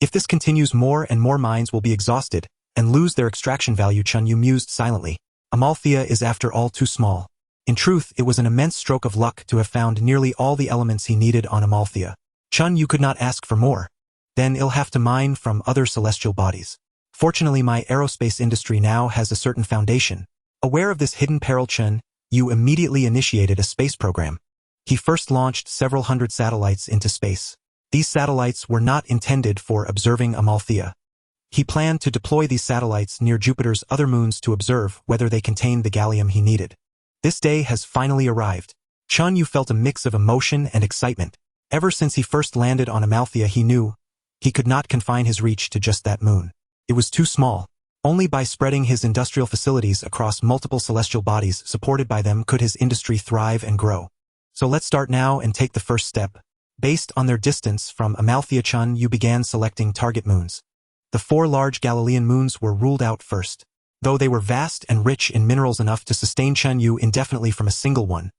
If this continues, more and more mines will be exhausted and lose their extraction value, Chen Yue mused silently. Amalthea is after all too small. In truth, it was an immense stroke of luck to have found nearly all the elements he needed on Amalthea. Chen Yue could not ask for more. Then he'll have to mine from other celestial bodies. Fortunately, my aerospace industry now has a certain foundation. Aware of this hidden peril, Chen Yue immediately initiated a space program. He first launched several hundred satellites into space. These satellites were not intended for observing Amalthea. He planned to deploy these satellites near Jupiter's other moons to observe whether they contained the gallium he needed. This day has finally arrived. Chen Yue felt a mix of emotion and excitement. Ever since he first landed on Amalthea, he knew he could not confine his reach to just that moon. It was too small. Only by spreading his industrial facilities across multiple celestial bodies supported by them could his industry thrive and grow. So let's start now and take the first step. Based on their distance from Amalthea, Chen Yue began selecting target moons. The 4 large Galilean moons were ruled out first. Though they were vast and rich in minerals enough to sustain Chen Yue indefinitely from a single one,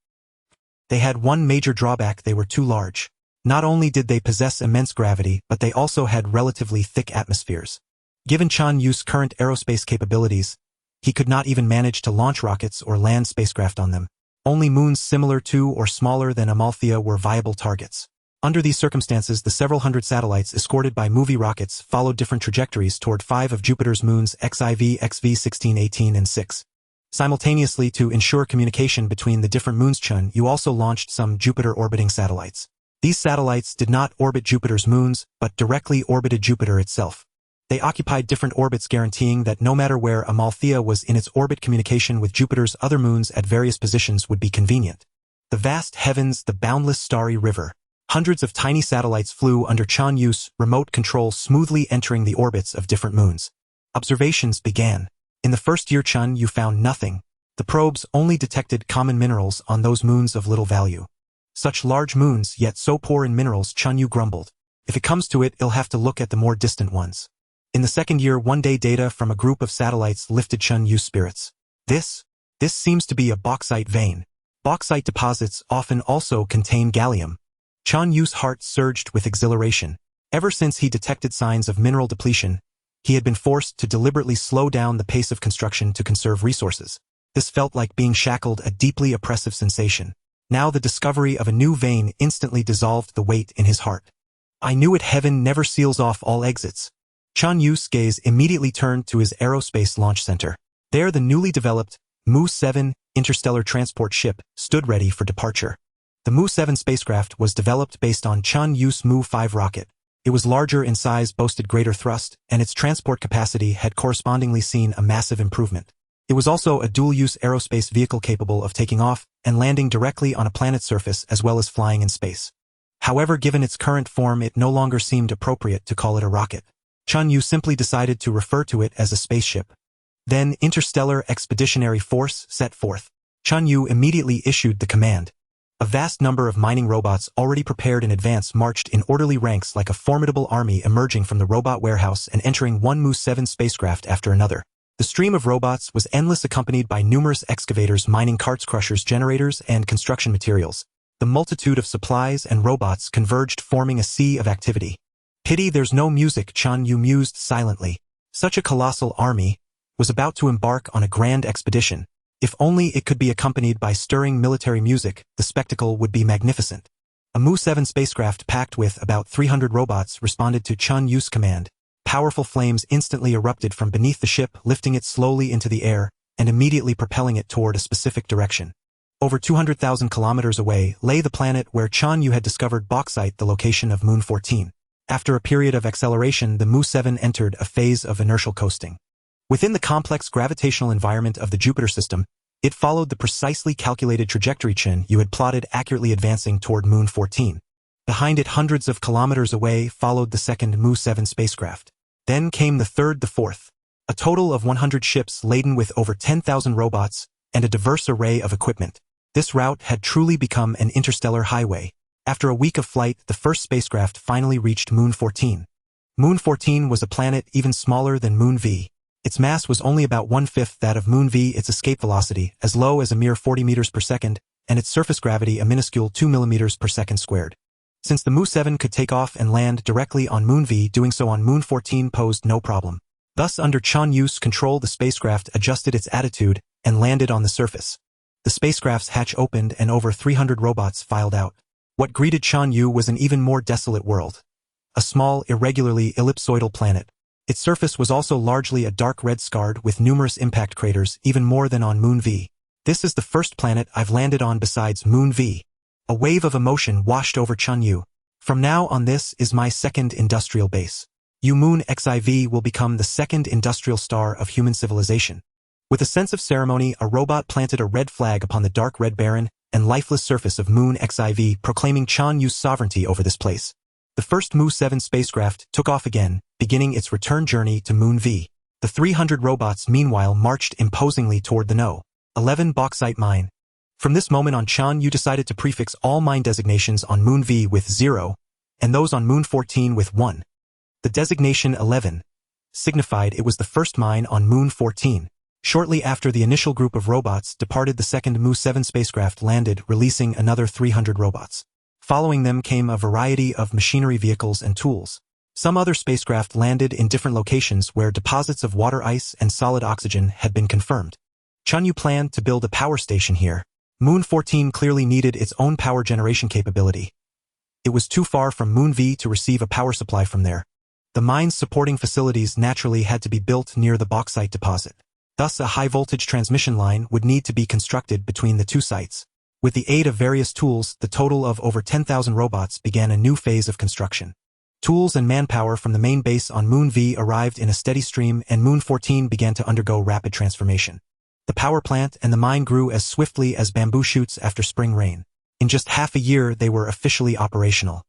they had one major drawback: they were too large. Not only did they possess immense gravity, but they also had relatively thick atmospheres. Given Chen Yue's current aerospace capabilities, he could not even manage to launch rockets or land spacecraft on them. Only moons similar to or smaller than Amalthea were viable targets. Under these circumstances, the several hundred satellites escorted by movie rockets followed different trajectories toward 5 of Jupiter's moons, XIV, XV, 16, 18, and 6. Simultaneously, to ensure communication between the different moons, Chen Yue also launched some Jupiter-orbiting satellites. These satellites did not orbit Jupiter's moons, but directly orbited Jupiter itself. They occupied different orbits, guaranteeing that no matter where Amalthea was in its orbit, communication with Jupiter's other moons at various positions would be convenient. The vast heavens, the boundless starry river. Hundreds of tiny satellites flew under Chen Yue's remote control, smoothly entering the orbits of different moons. Observations began. In the first year, Chen Yue found nothing. The probes only detected common minerals on those moons of little value. Such large moons, yet so poor in minerals, Chen Yue grumbled. If it comes to it, he'll have to look at the more distant ones. In the second year, one-day data from a group of satellites lifted Chen Yue's spirits. This seems to be a bauxite vein. Bauxite deposits often also contain gallium. Chen Yue's heart surged with exhilaration. Ever since he detected signs of mineral depletion, he had been forced to deliberately slow down the pace of construction to conserve resources. This felt like being shackled, a deeply oppressive sensation. Now the discovery of a new vein instantly dissolved the weight in his heart. I knew it, heaven never seals off all exits. Chen Yue's gaze immediately turned to his aerospace launch center. There the newly developed Mu-7 interstellar transport ship stood ready for departure. The Mu-7 spacecraft was developed based on Chen Yue's Mu-5 rocket. It was larger in size, boasted greater thrust, and its transport capacity had correspondingly seen a massive improvement. It was also a dual-use aerospace vehicle capable of taking off and landing directly on a planet's surface as well as flying in space. However, given its current form, it no longer seemed appropriate to call it a rocket. Chen Yue simply decided to refer to it as a spaceship. Then Interstellar Expeditionary Force set forth. Chen Yue immediately issued the command. A vast number of mining robots already prepared in advance marched in orderly ranks like a formidable army emerging from the robot warehouse and entering one Mu-7 spacecraft after another. The stream of robots was endless, accompanied by numerous excavators, mining carts, crushers, generators, and construction materials. The multitude of supplies and robots converged, forming a sea of activity. Pity there's no music, Chen Yue mused silently. Such a colossal army was about to embark on a grand expedition. If only it could be accompanied by stirring military music, the spectacle would be magnificent. A Mu-7 spacecraft packed with about 300 robots responded to Chen Yue's command. Powerful flames instantly erupted from beneath the ship, lifting it slowly into the air and immediately propelling it toward a specific direction. Over 200,000 kilometers away lay the planet where Chen Yue had discovered bauxite, the location of Moon 14. After a period of acceleration, the Mu-7 entered a phase of inertial coasting. Within the complex gravitational environment of the Jupiter system, it followed the precisely calculated trajectory Chen Yue had plotted, accurately advancing toward Moon 14. Behind it, hundreds of kilometers away, followed the second Mu-7 spacecraft. Then came the third, the fourth. A total of 100 ships laden with over 10,000 robots and a diverse array of equipment. This route had truly become an interstellar highway. After a week of flight, the first spacecraft finally reached Moon 14. Moon 14 was a planet even smaller than Moon V. Its mass was only about 1/5 that of Moon V, its escape velocity as low as a mere 40 meters per second, and its surface gravity a minuscule 2 millimeters per second squared. Since the Mu-7 could take off and land directly on Moon V, doing so on Moon 14 posed no problem. Thus, under Chen Yue's control, the spacecraft adjusted its attitude and landed on the surface. The spacecraft's hatch opened and over 300 robots filed out. What greeted Chen Yue was an even more desolate world. A small, irregularly ellipsoidal planet. Its surface was also largely a dark red, scarred with numerous impact craters, even more than on Moon V. This is the first planet I've landed on besides Moon V. A wave of emotion washed over Chen Yue. From now on, this is my second industrial base. Moon XIV will become the second industrial star of human civilization. With a sense of ceremony, a robot planted a red flag upon the dark red barren and lifeless surface of Moon XIV, proclaiming Chen Yue's sovereignty over this place. The first Mu-7 spacecraft took off again, beginning its return journey to Moon V. The 300 robots meanwhile marched imposingly toward the No. 11 bauxite mine. From this moment on, Chen Yue decided to prefix all mine designations on Moon V with 0, and those on Moon 14 with 1. The designation 11 signified it was the first mine on Moon 14. Shortly after the initial group of robots departed, the second Mu-7 spacecraft landed, releasing another 300 robots. Following them came a variety of machinery, vehicles, and tools. Some other spacecraft landed in different locations where deposits of water ice and solid oxygen had been confirmed. Chen Yue planned to build a power station here. Moon 14 clearly needed its own power generation capability. It was too far from Moon V to receive a power supply from there. The mine's supporting facilities naturally had to be built near the bauxite deposit. Thus, a high-voltage transmission line would need to be constructed between the two sites. With the aid of various tools, the total of over 10,000 robots began a new phase of construction. Tools and manpower from the main base on Moon V arrived in a steady stream, and Moon 14 began to undergo rapid transformation. The power plant and the mine grew as swiftly as bamboo shoots after spring rain. In just half a year, they were officially operational.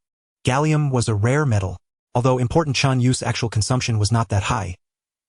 Gallium was a rare metal. Although important, Chen Yue's actual consumption was not that high.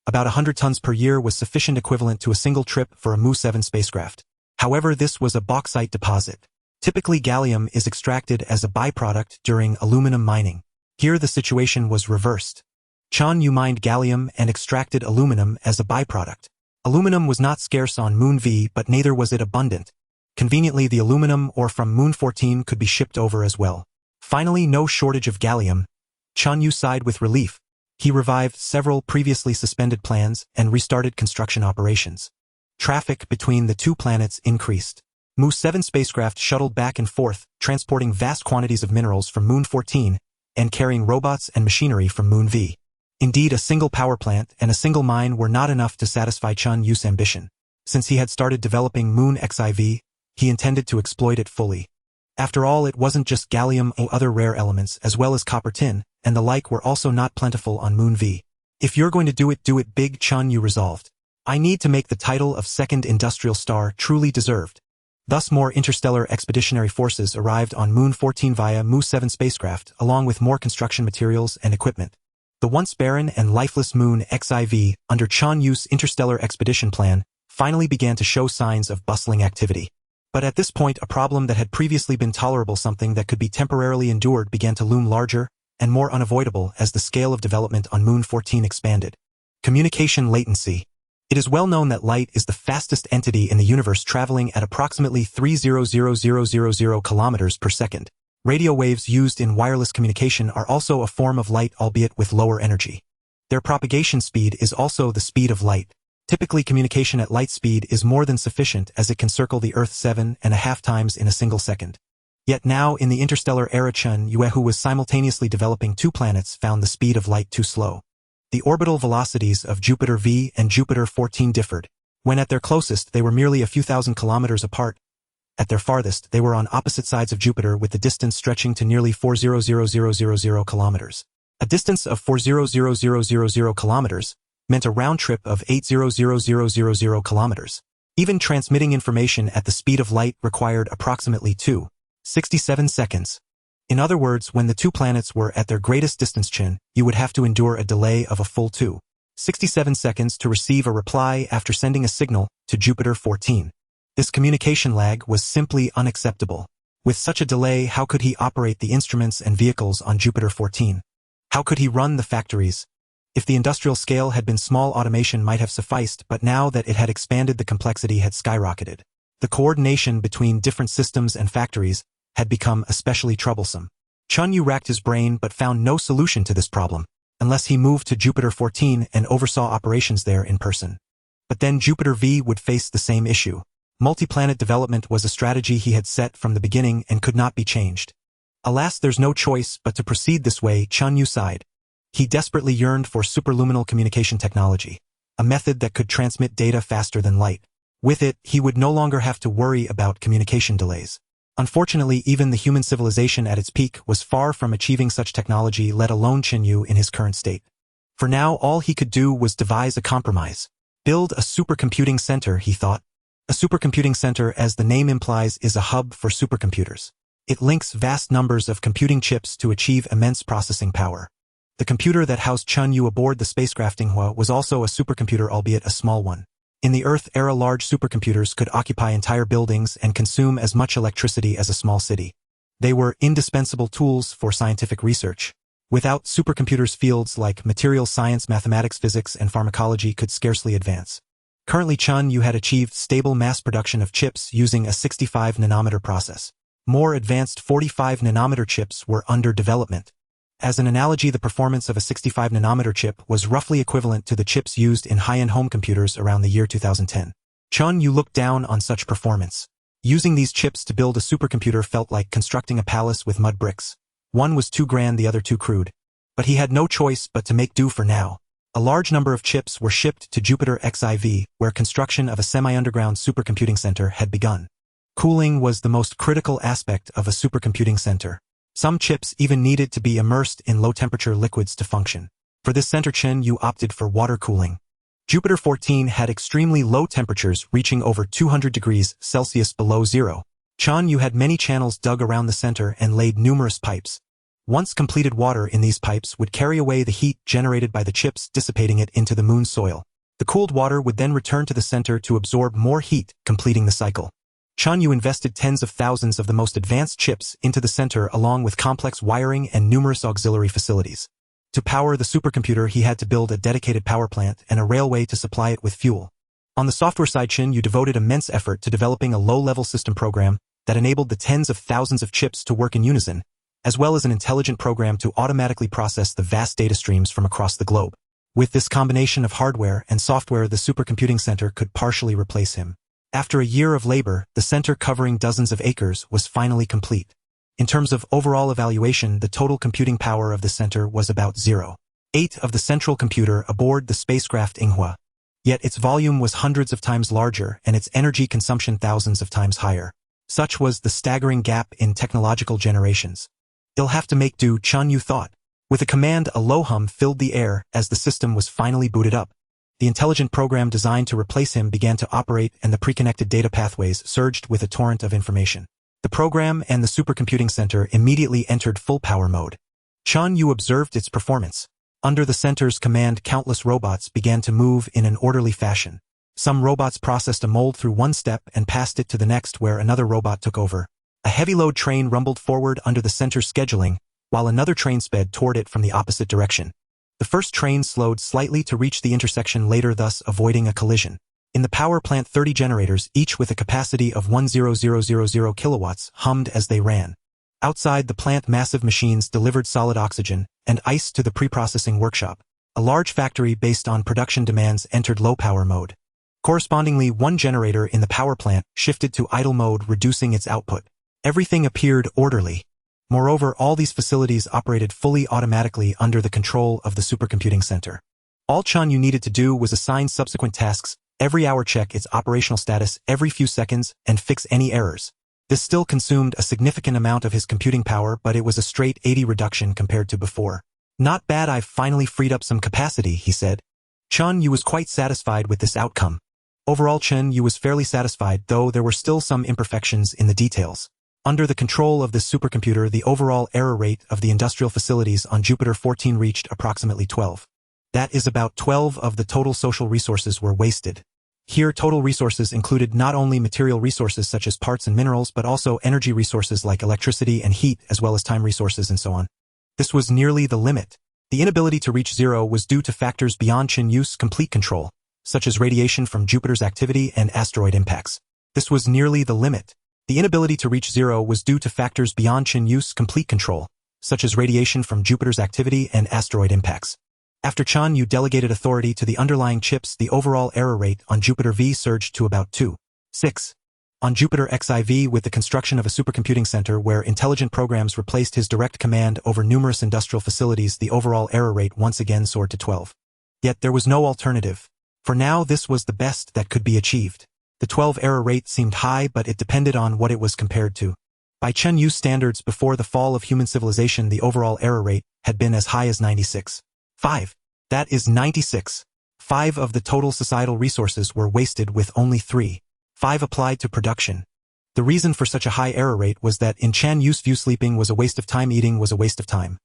About 100 tons per year was sufficient, equivalent to a single trip for a Mu-7 spacecraft. However, this was a bauxite deposit. Typically, gallium is extracted as a byproduct during aluminum mining. Here the situation was reversed. Chen Yue mined gallium and extracted aluminum as a byproduct. Aluminum was not scarce on Moon V, but neither was it abundant. Conveniently, the aluminum ore from Moon 14 could be shipped over as well. Finally, no shortage of gallium. Chen Yue sighed with relief. He revived several previously suspended plans and restarted construction operations. Traffic between the two planets increased. Mu 7 spacecraft shuttled back and forth, transporting vast quantities of minerals from Moon 14 and carrying robots and machinery from Moon V. Indeed, a single power plant and a single mine were not enough to satisfy Chen Yue's ambition. Since he had started developing Moon XIV, he intended to exploit it fully. After all, it wasn't just gallium or other rare elements as well as copper tin, and the like were also not plentiful on Moon V. If you're going to do it big, Chen Yue resolved. I need to make the title of second industrial star truly deserved. Thus more interstellar expeditionary forces arrived on Moon 14 via Mu 7 spacecraft along with more construction materials and equipment. The once barren and lifeless Moon XIV, under Chen Yue's interstellar expedition plan, finally began to show signs of bustling activity. But at this point, a problem that had previously been tolerable, something that could be temporarily endured, began to loom larger and more unavoidable as the scale of development on Moon 14 expanded. Communication latency. It is well known that light is the fastest entity in the universe, traveling at approximately 300,000 kilometers per second. Radio waves used in wireless communication are also a form of light, albeit with lower energy. Their propagation speed is also the speed of light. Typically, communication at light speed is more than sufficient, as it can circle the Earth 7.5 times in a single second. Yet now, in the interstellar era, Chen Yue, who was simultaneously developing two planets, found the speed of light too slow. The orbital velocities of Jupiter V and Jupiter 14 differed. When at their closest, they were merely a few thousand kilometers apart. At their farthest, they were on opposite sides of Jupiter, with the distance stretching to nearly 400,000 kilometers. A distance of 400,000 kilometers meant a round trip of 800,000 kilometers. Even transmitting information at the speed of light required approximately 2.67 seconds. In other words, when the two planets were at their greatest distance, you would have to endure a delay of a full 2.67 seconds to receive a reply after sending a signal to Jupiter 14. This communication lag was simply unacceptable. With such a delay, how could he operate the instruments and vehicles on Jupiter 14? How could he run the factories? If the industrial scale had been small, automation might have sufficed, but now that it had expanded, the complexity had skyrocketed. The coordination between different systems and factories had become especially troublesome. Chen Yue racked his brain but found no solution to this problem, unless he moved to Jupiter 14 and oversaw operations there in person. But then Jupiter V would face the same issue. Multi-planet development was a strategy he had set from the beginning and could not be changed. Alas, there's no choice but to proceed this way, Chen Yue sighed. He desperately yearned for superluminal communication technology, a method that could transmit data faster than light. With it, he would no longer have to worry about communication delays. Unfortunately, even the human civilization at its peak was far from achieving such technology, let alone Chen Yue in his current state. For now, all he could do was devise a compromise. Build a supercomputing center, he thought. A supercomputing center, as the name implies, is a hub for supercomputers. It links vast numbers of computing chips to achieve immense processing power. The computer that housed Chen Yue aboard the spacecraft Huoying was also a supercomputer, albeit a small one. In the Earth era, large supercomputers could occupy entire buildings and consume as much electricity as a small city. They were indispensable tools for scientific research. Without supercomputers, fields like materials science, mathematics, physics, and pharmacology could scarcely advance. Currently, Chen Yue had achieved stable mass production of chips using a 65-nanometer process. More advanced 45-nanometer chips were under development. As an analogy, the performance of a 65-nanometer chip was roughly equivalent to the chips used in high-end home computers around the year 2010. Chen Yue looked down on such performance. Using these chips to build a supercomputer felt like constructing a palace with mud bricks. One was too grand, the other too crude. But he had no choice but to make do for now. A large number of chips were shipped to Jupiter XIV, where construction of a semi-underground supercomputing center had begun. Cooling was the most critical aspect of a supercomputing center. Some chips even needed to be immersed in low-temperature liquids to function. For this center, Chen Yue opted for water cooling. Jupiter 14 had extremely low temperatures reaching over 200 degrees Celsius below zero. Chen Yue had many channels dug around the center and laid numerous pipes. Once completed, water in these pipes would carry away the heat generated by the chips, dissipating it into the moon's soil. The cooled water would then return to the center to absorb more heat, completing the cycle. Chen Yue invested tens of thousands of the most advanced chips into the center along with complex wiring and numerous auxiliary facilities. To power the supercomputer, he had to build a dedicated power plant and a railway to supply it with fuel. On the software side, Chen Yue devoted immense effort to developing a low-level system program that enabled the tens of thousands of chips to work in unison, as well as an intelligent program to automatically process the vast data streams from across the globe. With this combination of hardware and software, the supercomputing center could partially replace him. After a year of labor, the center covering dozens of acres was finally complete. In terms of overall evaluation, the total computing power of the center was about 0.8 of the central computer aboard the spacecraft Yinghua. Yet its volume was hundreds of times larger and its energy consumption thousands of times higher. Such was the staggering gap in technological generations. "He'll have to make do," Chen Yue thought. With a command, a low hum filled the air as the system was finally booted up. The intelligent program designed to replace him began to operate, and the pre-connected data pathways surged with a torrent of information. The program and the supercomputing center immediately entered full power mode. Chen Yue observed its performance. Under the center's command, countless robots began to move in an orderly fashion. Some robots processed a mold through one step and passed it to the next, where another robot took over. A heavy load train rumbled forward under the center's scheduling, while another train sped toward it from the opposite direction. The first train slowed slightly to reach the intersection later, thus avoiding a collision. In the power plant, 30 generators, each with a capacity of 10000 kilowatts, hummed as they ran. Outside the plant, massive machines delivered solid oxygen and ice to the pre-processing workshop. A large factory based on production demands entered low power mode. Correspondingly, one generator in the power plant shifted to idle mode, reducing its output. Everything appeared orderly. Moreover, all these facilities operated fully automatically under the control of the supercomputing center. All Chen Yue needed to do was assign subsequent tasks, every hour check its operational status every few seconds, and fix any errors. This still consumed a significant amount of his computing power, but it was a straight 80 reduction compared to before. "Not bad, I've finally freed up some capacity," he said. Chen Yue was quite satisfied with this outcome. Overall, Chen Yue was fairly satisfied, though there were still some imperfections in the details. Under the control of this supercomputer, the overall error rate of the industrial facilities on Jupiter 14 reached approximately 12. That is, about 12 of the total social resources were wasted. Here, total resources included not only material resources such as parts and minerals, but also energy resources like electricity and heat, as well as time resources and so on. This was nearly the limit. The inability to reach zero was due to factors beyond Chen Yue's complete control, such as radiation from Jupiter's activity and asteroid impacts. This was nearly the limit. The inability to reach zero was due to factors beyond Chen Yue's complete control, such as radiation from Jupiter's activity and asteroid impacts. After Chen Yue delegated authority to the underlying chips, the overall error rate on Jupiter V surged to about 2.6. On Jupiter XIV, with the construction of a supercomputing center where intelligent programs replaced his direct command over numerous industrial facilities, the overall error rate once again soared to 12. Yet there was no alternative. For now, this was the best that could be achieved. The 12 error rate seemed high, but it depended on what it was compared to. By Chen Yue's standards, before the fall of human civilization, the overall error rate had been as high as 96.5. That is 96.5 of the total societal resources were wasted, with only 3.5 applied to production. The reason for such a high error rate was that in Chen Yue's view, sleeping was a waste of time, eating was a waste of time.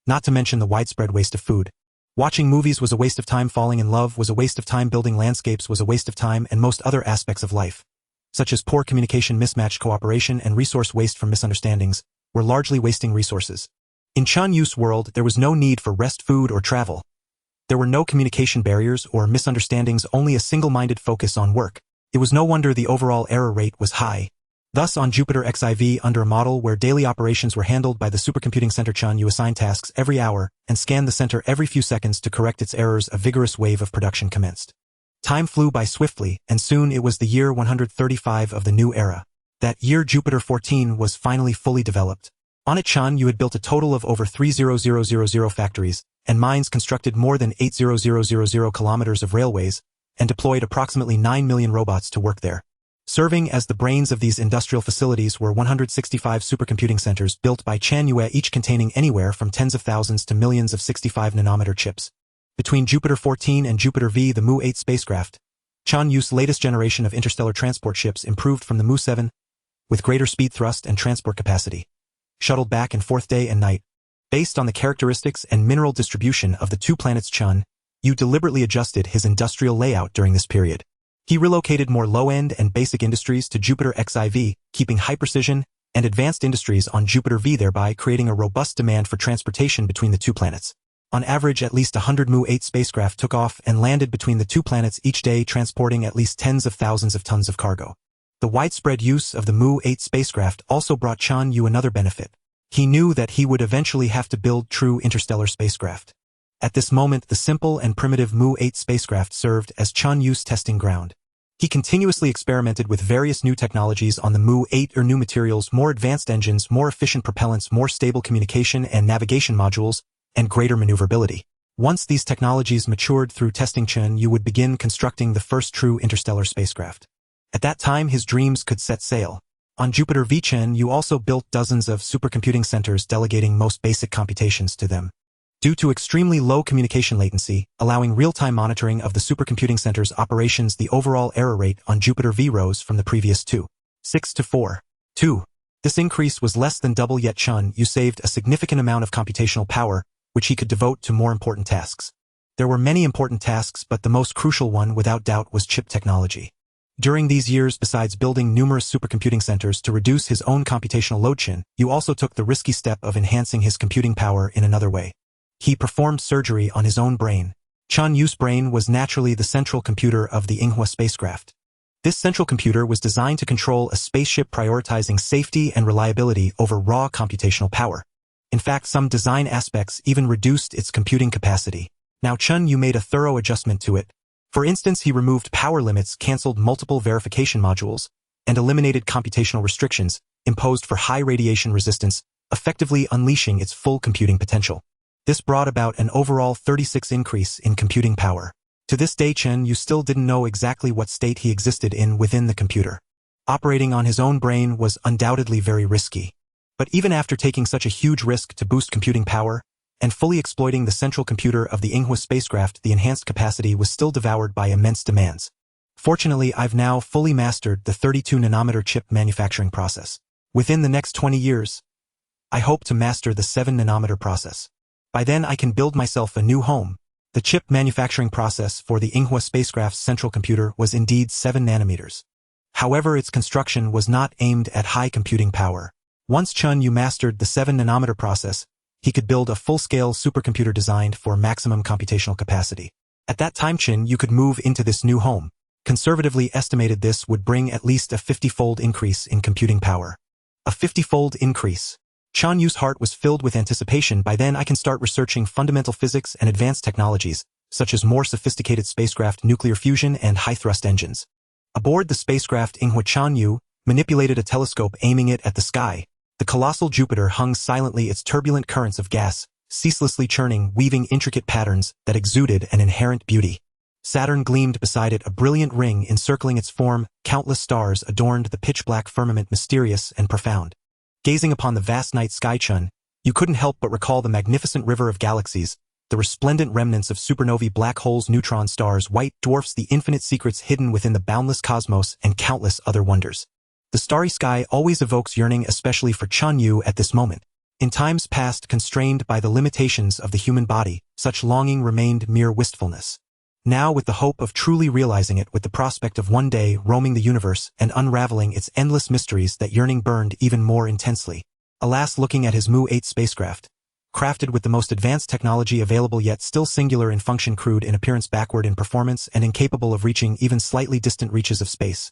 Not to mention the widespread waste of food. Watching movies was a waste of time, falling in love was a waste of time, building landscapes was a waste of time, and most other aspects of life, such as poor communication, mismatched cooperation, and resource waste from misunderstandings, were largely wasting resources. In Chen Yue's world, there was no need for rest, food, or travel. There were no communication barriers or misunderstandings, only a single-minded focus on work. It was no wonder the overall error rate was high. Thus, on Jupiter XIV, under a model where daily operations were handled by the supercomputing center, Chen Yue assigned tasks every hour and scanned the center every few seconds to correct its errors. A vigorous wave of production commenced. Time flew by swiftly, and soon it was the year 135 of the new era. That year, Jupiter 14 was finally fully developed. On it, Chen Yue had built a total of over 30,000 factories and mines, constructed more than 80,000 kilometers of railways, and deployed approximately 9 million robots to work there. Serving as the brains of these industrial facilities were 165 supercomputing centers built by Chen Yue, each containing anywhere from tens of thousands to millions of 65-nanometer chips. Between Jupiter 14 and Jupiter V, the Mu-8 spacecraft, Chen Yue's latest generation of interstellar transport ships, improved from the Mu-7, with greater speed, thrust, and transport capacity, shuttled back and forth day and night. Based on the characteristics and mineral distribution of the two planets, Chen Yue deliberately adjusted his industrial layout during this period. He relocated more low-end and basic industries to Jupiter XIV, keeping high precision and advanced industries on Jupiter V, thereby creating a robust demand for transportation between the two planets. On average, at least 100 Mu-8 spacecraft took off and landed between the two planets each day, transporting at least tens of thousands of tons of cargo. The widespread use of the Mu-8 spacecraft also brought Chen Yue another benefit. He knew that he would eventually have to build true interstellar spacecraft. At this moment, the simple and primitive Mu-8 spacecraft served as Chen Yue's testing ground. He continuously experimented with various new technologies on the Mu-8 or new materials, more advanced engines, more efficient propellants, more stable communication and navigation modules, and greater maneuverability. Once these technologies matured through testing, Chen Yue would begin constructing the first true interstellar spacecraft. At that time, his dreams could set sail. On Jupiter V, Chen Yue also built dozens of supercomputing centers, delegating most basic computations to them. Due to extremely low communication latency, allowing real-time monitoring of the supercomputing center's operations, the overall error rate on Jupiter V rose from the previous 2.6 to 4.2. This increase was less than double, yet Chen Yue saved a significant amount of computational power, which he could devote to more important tasks. There were many important tasks, but the most crucial one, without doubt, was chip technology. During these years, besides building numerous supercomputing centers to reduce his own computational load, Chen Yue also took the risky step of enhancing his computing power in another way. He performed surgery on his own brain. Chen Yue's brain was naturally the central computer of the Yinghua spacecraft. This central computer was designed to control a spaceship, prioritizing safety and reliability over raw computational power. In fact, some design aspects even reduced its computing capacity. Now Chen Yue made a thorough adjustment to it. For instance, he removed power limits, canceled multiple verification modules, and eliminated computational restrictions imposed for high radiation resistance, effectively unleashing its full computing potential. This brought about an overall 36 increase in computing power. To this day, Chen Yue still didn't know exactly what state he existed in within the computer. Operating on his own brain was undoubtedly very risky. But even after taking such a huge risk to boost computing power, and fully exploiting the central computer of the Yinghua spacecraft, the enhanced capacity was still devoured by immense demands. Fortunately, I've now fully mastered the 32-nanometer chip manufacturing process. Within the next 20 years, I hope to master the 7-nanometer process. By then I can build myself a new home. The chip manufacturing process for the Yinghua spacecraft's central computer was indeed 7 nanometers. However, its construction was not aimed at high computing power. Once Chen Yue mastered the 7-nanometer process, he could build a full-scale supercomputer designed for maximum computational capacity. At that time, Chen Yue could move into this new home. Conservatively estimated, this would bring at least a 50-fold increase in computing power. A 50-fold increase. Chen Yue's heart was filled with anticipation. By then I can start researching fundamental physics and advanced technologies, such as more sophisticated spacecraft, nuclear fusion, and high-thrust engines. Aboard the spacecraft, Yinghua, Chen Yue manipulated a telescope, aiming it at the sky. The colossal Jupiter hung silently, its turbulent currents of gas, ceaselessly churning, weaving intricate patterns that exuded an inherent beauty. Saturn gleamed beside it, a brilliant ring encircling its form. Countless stars adorned the pitch-black firmament, mysterious and profound. Gazing upon the vast night sky, Chen Yue couldn't help but recall the magnificent river of galaxies, the resplendent remnants of supernovae, black holes, neutron stars, white dwarfs, the infinite secrets hidden within the boundless cosmos, and countless other wonders. The starry sky always evokes yearning, especially for Chen Yue at this moment. In times past, constrained by the limitations of the human body, such longing remained mere wistfulness. Now, with the hope of truly realizing it, with the prospect of one day roaming the universe and unraveling its endless mysteries, that yearning burned even more intensely. Alas, looking at his Mu-8 spacecraft, crafted with the most advanced technology available, yet still singular in function, crude in appearance, backward in performance, and incapable of reaching even slightly distant reaches of space,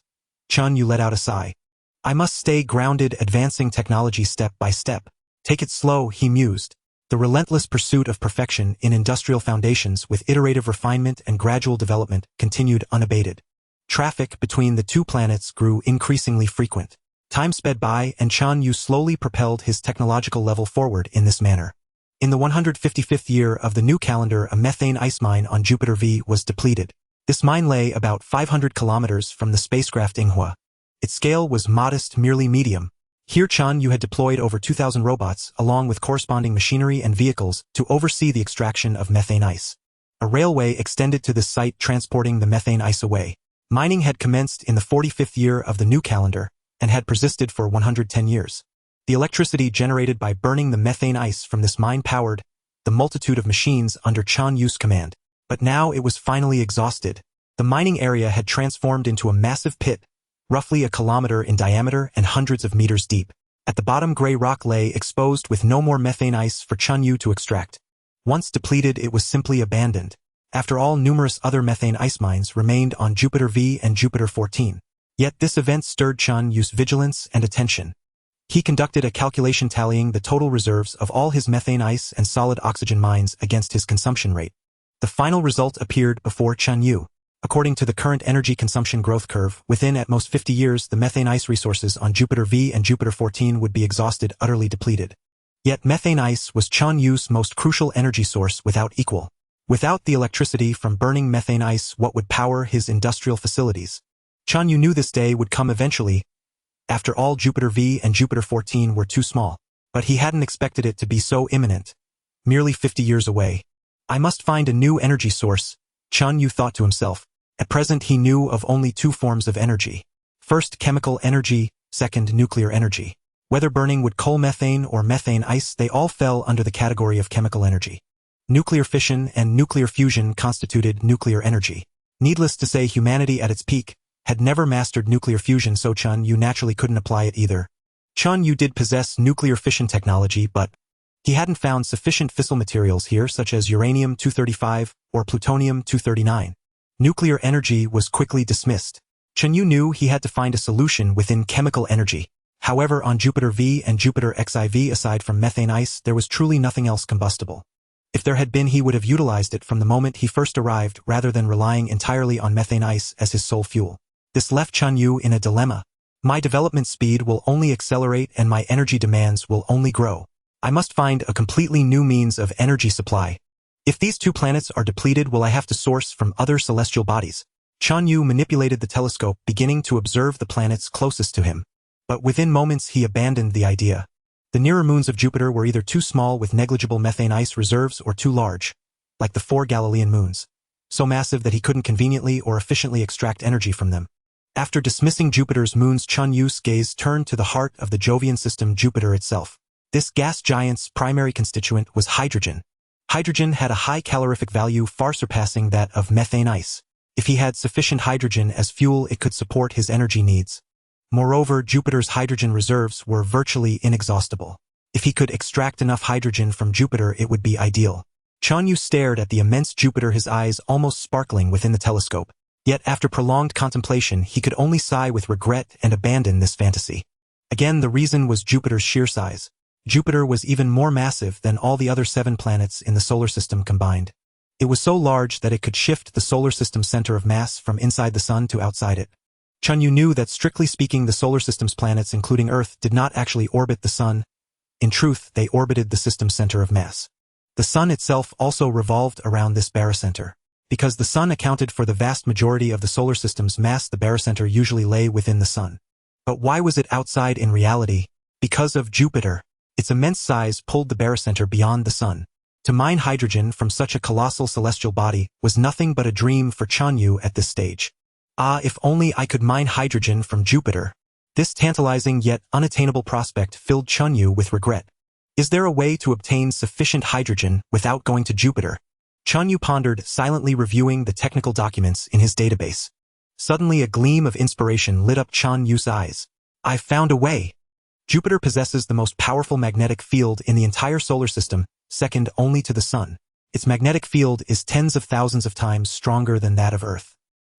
Chen Yue let out a sigh. I must stay grounded, advancing technology step by step. Take it slow, he mused. The relentless pursuit of perfection in industrial foundations, with iterative refinement and gradual development, continued unabated. Traffic between the two planets grew increasingly frequent. Time sped by, and Chen Yue slowly propelled his technological level forward in this manner. In the 155th year of the new calendar, a methane ice mine on Jupiter V was depleted. This mine lay about 500 kilometers from the spacecraft Yinghua. Its scale was modest, merely medium. Here Chen Yue had deployed over 2,000 robots, along with corresponding machinery and vehicles, to oversee the extraction of methane ice. A railway extended to this site, transporting the methane ice away. Mining had commenced in the 45th year of the new calendar, and had persisted for 110 years. The electricity generated by burning the methane ice from this mine powered the multitude of machines under Chen Yue's command. But now it was finally exhausted. The mining area had transformed into a massive pit, roughly a kilometer in diameter and hundreds of meters deep. At the bottom, gray rock lay exposed with no more methane ice for Chen Yue to extract. Once depleted, it was simply abandoned. After all, numerous other methane ice mines remained on Jupiter V and Jupiter 14. Yet this event stirred Chen Yue's vigilance and attention. He conducted a calculation tallying the total reserves of all his methane ice and solid oxygen mines against his consumption rate. The final result appeared before Chen Yue. According to the current energy consumption growth curve, within at most 50 years the methane ice resources on Jupiter V and Jupiter 14 would be exhausted, utterly depleted. Yet methane ice was Chen Yue's most crucial energy source without equal. Without the electricity from burning methane ice, what would power his industrial facilities? Chen Yue knew this day would come eventually. After all, Jupiter V and Jupiter 14 were too small. But he hadn't expected it to be so imminent. Merely 50 years away. I must find a new energy source, Chen Yue thought to himself. At present he knew of only two forms of energy. First, chemical energy, second, nuclear energy. Whether burning would coal methane or methane ice, they all fell under the category of chemical energy. Nuclear fission and nuclear fusion constituted nuclear energy. Needless to say, humanity at its peak had never mastered nuclear fusion, so Chen Yue naturally couldn't apply it either. Chen Yue did possess nuclear fission technology, but he hadn't found sufficient fissile materials here, such as uranium-235 or plutonium-239. Nuclear energy was quickly dismissed. Chen Yue knew he had to find a solution within chemical energy. However, on Jupiter V and Jupiter XIV, aside from methane ice, there was truly nothing else combustible. If there had been, he would have utilized it from the moment he first arrived rather than relying entirely on methane ice as his sole fuel. This left Chen Yue in a dilemma. My development speed will only accelerate and my energy demands will only grow. I must find a completely new means of energy supply. If these two planets are depleted, will I have to source from other celestial bodies? Chen Yue manipulated the telescope, beginning to observe the planets closest to him. But within moments he abandoned the idea. The nearer moons of Jupiter were either too small with negligible methane ice reserves or too large, like the 4 Galilean moons, so massive that he couldn't conveniently or efficiently extract energy from them. After dismissing Jupiter's moons, Chen Yue's gaze turned to the heart of the Jovian system, Jupiter itself. This gas giant's primary constituent was hydrogen. Hydrogen had a high calorific value, far surpassing that of methane ice. If he had sufficient hydrogen as fuel, it could support his energy needs. Moreover, Jupiter's hydrogen reserves were virtually inexhaustible. If he could extract enough hydrogen from Jupiter, it would be ideal. Chen Yue stared at the immense Jupiter, his eyes almost sparkling within the telescope. Yet after prolonged contemplation, he could only sigh with regret and abandon this fantasy. Again, the reason was Jupiter's sheer size. Jupiter was even more massive than all the other 7 planets in the solar system combined. It was so large that it could shift the solar system's center of mass from inside the sun to outside it. Chen Yue knew that, strictly speaking, the solar system's planets, including Earth, did not actually orbit the sun. In truth, they orbited the system's center of mass. The sun itself also revolved around this barycenter. Because the sun accounted for the vast majority of the solar system's mass, the barycenter usually lay within the sun. But why was it outside in reality? Because of Jupiter. Its immense size pulled the barycenter beyond the sun. To mine hydrogen from such a colossal celestial body was nothing but a dream for Chen Yue at this stage. Ah, if only I could mine hydrogen from Jupiter. This tantalizing yet unattainable prospect filled Chen Yue with regret. Is there a way to obtain sufficient hydrogen without going to Jupiter? Chen Yue pondered, silently reviewing the technical documents in his database. Suddenly a gleam of inspiration lit up Chen Yue's eyes. I've found a way. Jupiter possesses the most powerful magnetic field in the entire solar system, second only to the sun. Its magnetic field is tens of thousands of times stronger than that of Earth.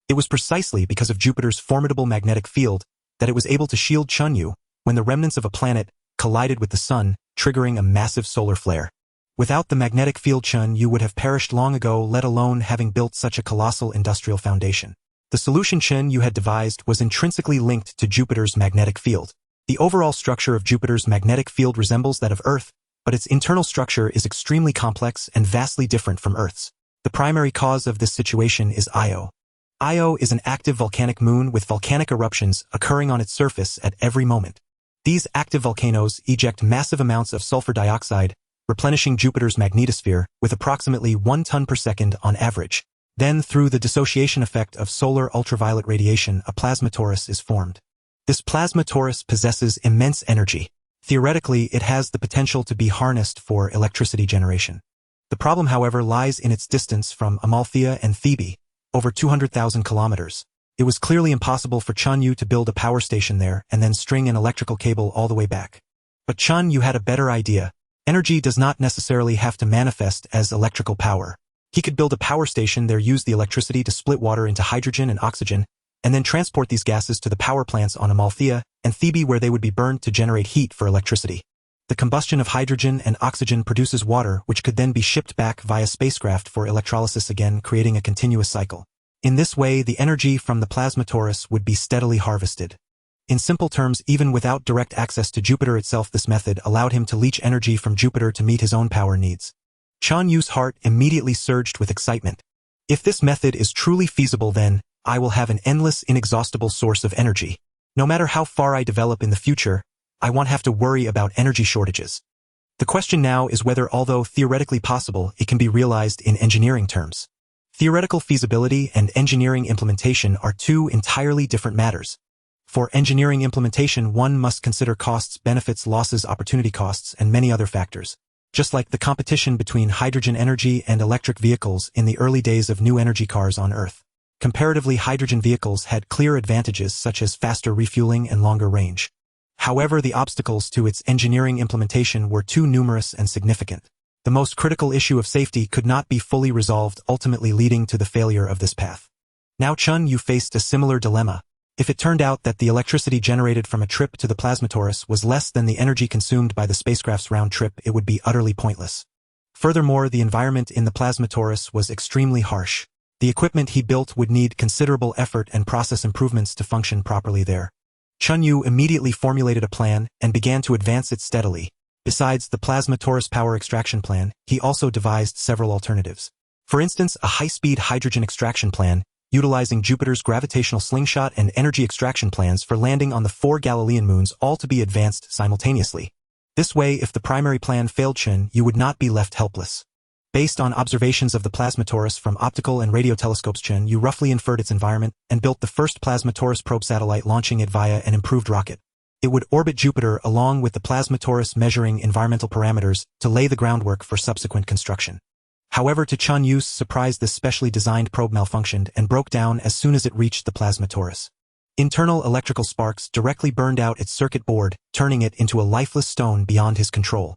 It was precisely because of Jupiter's formidable magnetic field that it was able to shield Chen Yue when the remnants of a planet collided with the sun, triggering a massive solar flare. Without the magnetic field, Chen Yue would have perished long ago, let alone having built such a colossal industrial foundation. The solution Chen Yue had devised was intrinsically linked to Jupiter's magnetic field. The overall structure of Jupiter's magnetic field resembles that of Earth, but its internal structure is extremely complex and vastly different from Earth's. The primary cause of this situation is Io. Io is an active volcanic moon with volcanic eruptions occurring on its surface at every moment. These active volcanoes eject massive amounts of sulfur dioxide, replenishing Jupiter's magnetosphere with approximately 1 ton per second on average. Then, through the dissociation effect of solar ultraviolet radiation, a plasma torus is formed. This plasma torus possesses immense energy. Theoretically, it has the potential to be harnessed for electricity generation. The problem, however, lies in its distance from Amalthea and Thebe. over 200,000 kilometers. It was clearly impossible for Chen Yue to build a power station there and then string an electrical cable all the way back. But Chen Yue had a better idea. Energy does not necessarily have to manifest as electrical power. He could build a power station there, use the electricity to split water into hydrogen and oxygen, and then transport these gases to the power plants on Amalthea and Thebe, where they would be burned to generate heat for electricity. The combustion of hydrogen and oxygen produces water, which could then be shipped back via spacecraft for electrolysis again, creating a continuous cycle. In this way, the energy from the plasma torus would be steadily harvested. In simple terms, even without direct access to Jupiter itself, this method allowed him to leech energy from Jupiter to meet his own power needs. Chen Yue's heart immediately surged with excitement. If this method is truly feasible, then I will have an endless, inexhaustible source of energy. No matter how far I develop in the future, I won't have to worry about energy shortages. The question now is whether, although theoretically possible, it can be realized in engineering terms. Theoretical feasibility and engineering implementation are two entirely different matters. For engineering implementation, one must consider costs, benefits, losses, opportunity costs, and many other factors. Just like the competition between hydrogen energy and electric vehicles in the early days of new energy cars on Earth. Comparatively, hydrogen vehicles had clear advantages such as faster refueling and longer range. However, the obstacles to its engineering implementation were too numerous and significant. The most critical issue of safety could not be fully resolved, ultimately leading to the failure of this path. Now Chen Yue faced a similar dilemma. If it turned out that the electricity generated from a trip to the plasma torus was less than the energy consumed by the spacecraft's round trip, it would be utterly pointless. Furthermore, the environment in the plasma torus was extremely harsh. The equipment he built would need considerable effort and process improvements to function properly there. Chen Yue immediately formulated a plan and began to advance it steadily. Besides the plasma torus power extraction plan, he also devised several alternatives. For instance, a high-speed hydrogen extraction plan, utilizing Jupiter's gravitational slingshot, and energy extraction plans for landing on the 4 Galilean moons, all to be advanced simultaneously. This way, if the primary plan failed, Chen Yue would not be left helpless. Based on observations of the plasma torus from optical and radio telescopes, Chen Yue roughly inferred its environment and built the first plasma torus probe satellite, launching it via an improved rocket. It would orbit Jupiter along with the plasma torus, measuring environmental parameters to lay the groundwork for subsequent construction. However, to Chen Yue's surprise, this specially designed probe malfunctioned and broke down as soon as it reached the plasma torus. Internal electrical sparks directly burned out its circuit board, turning it into a lifeless stone beyond his control.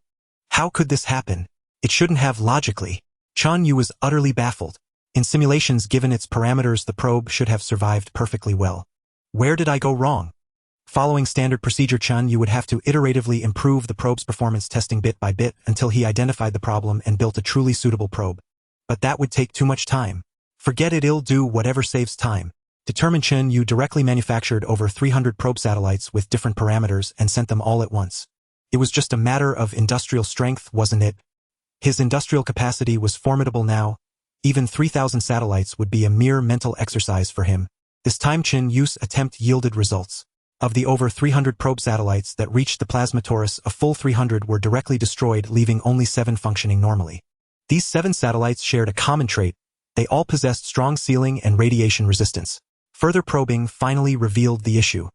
How could this happen? It shouldn't have, logically. Chen Yue was utterly baffled. In simulations given its parameters, the probe should have survived perfectly well. Where did I go wrong? Following standard procedure, Chen Yue would have to iteratively improve the probe's performance, testing bit by bit until he identified the problem and built a truly suitable probe. But that would take too much time. Forget it, it'll do whatever saves time. Determined, Chen Yue directly manufactured over 300 probe satellites with different parameters and sent them all at once. It was just a matter of industrial strength, wasn't it? His industrial capacity was formidable now. Even 3,000 satellites would be a mere mental exercise for him. This time Chen Yue's attempt yielded results. Of the over 300 probe satellites that reached the plasma torus, a full 300 were directly destroyed, leaving only 7 functioning normally. These 7 satellites shared a common trait. They all possessed strong sealing and radiation resistance. Further probing finally revealed the issue.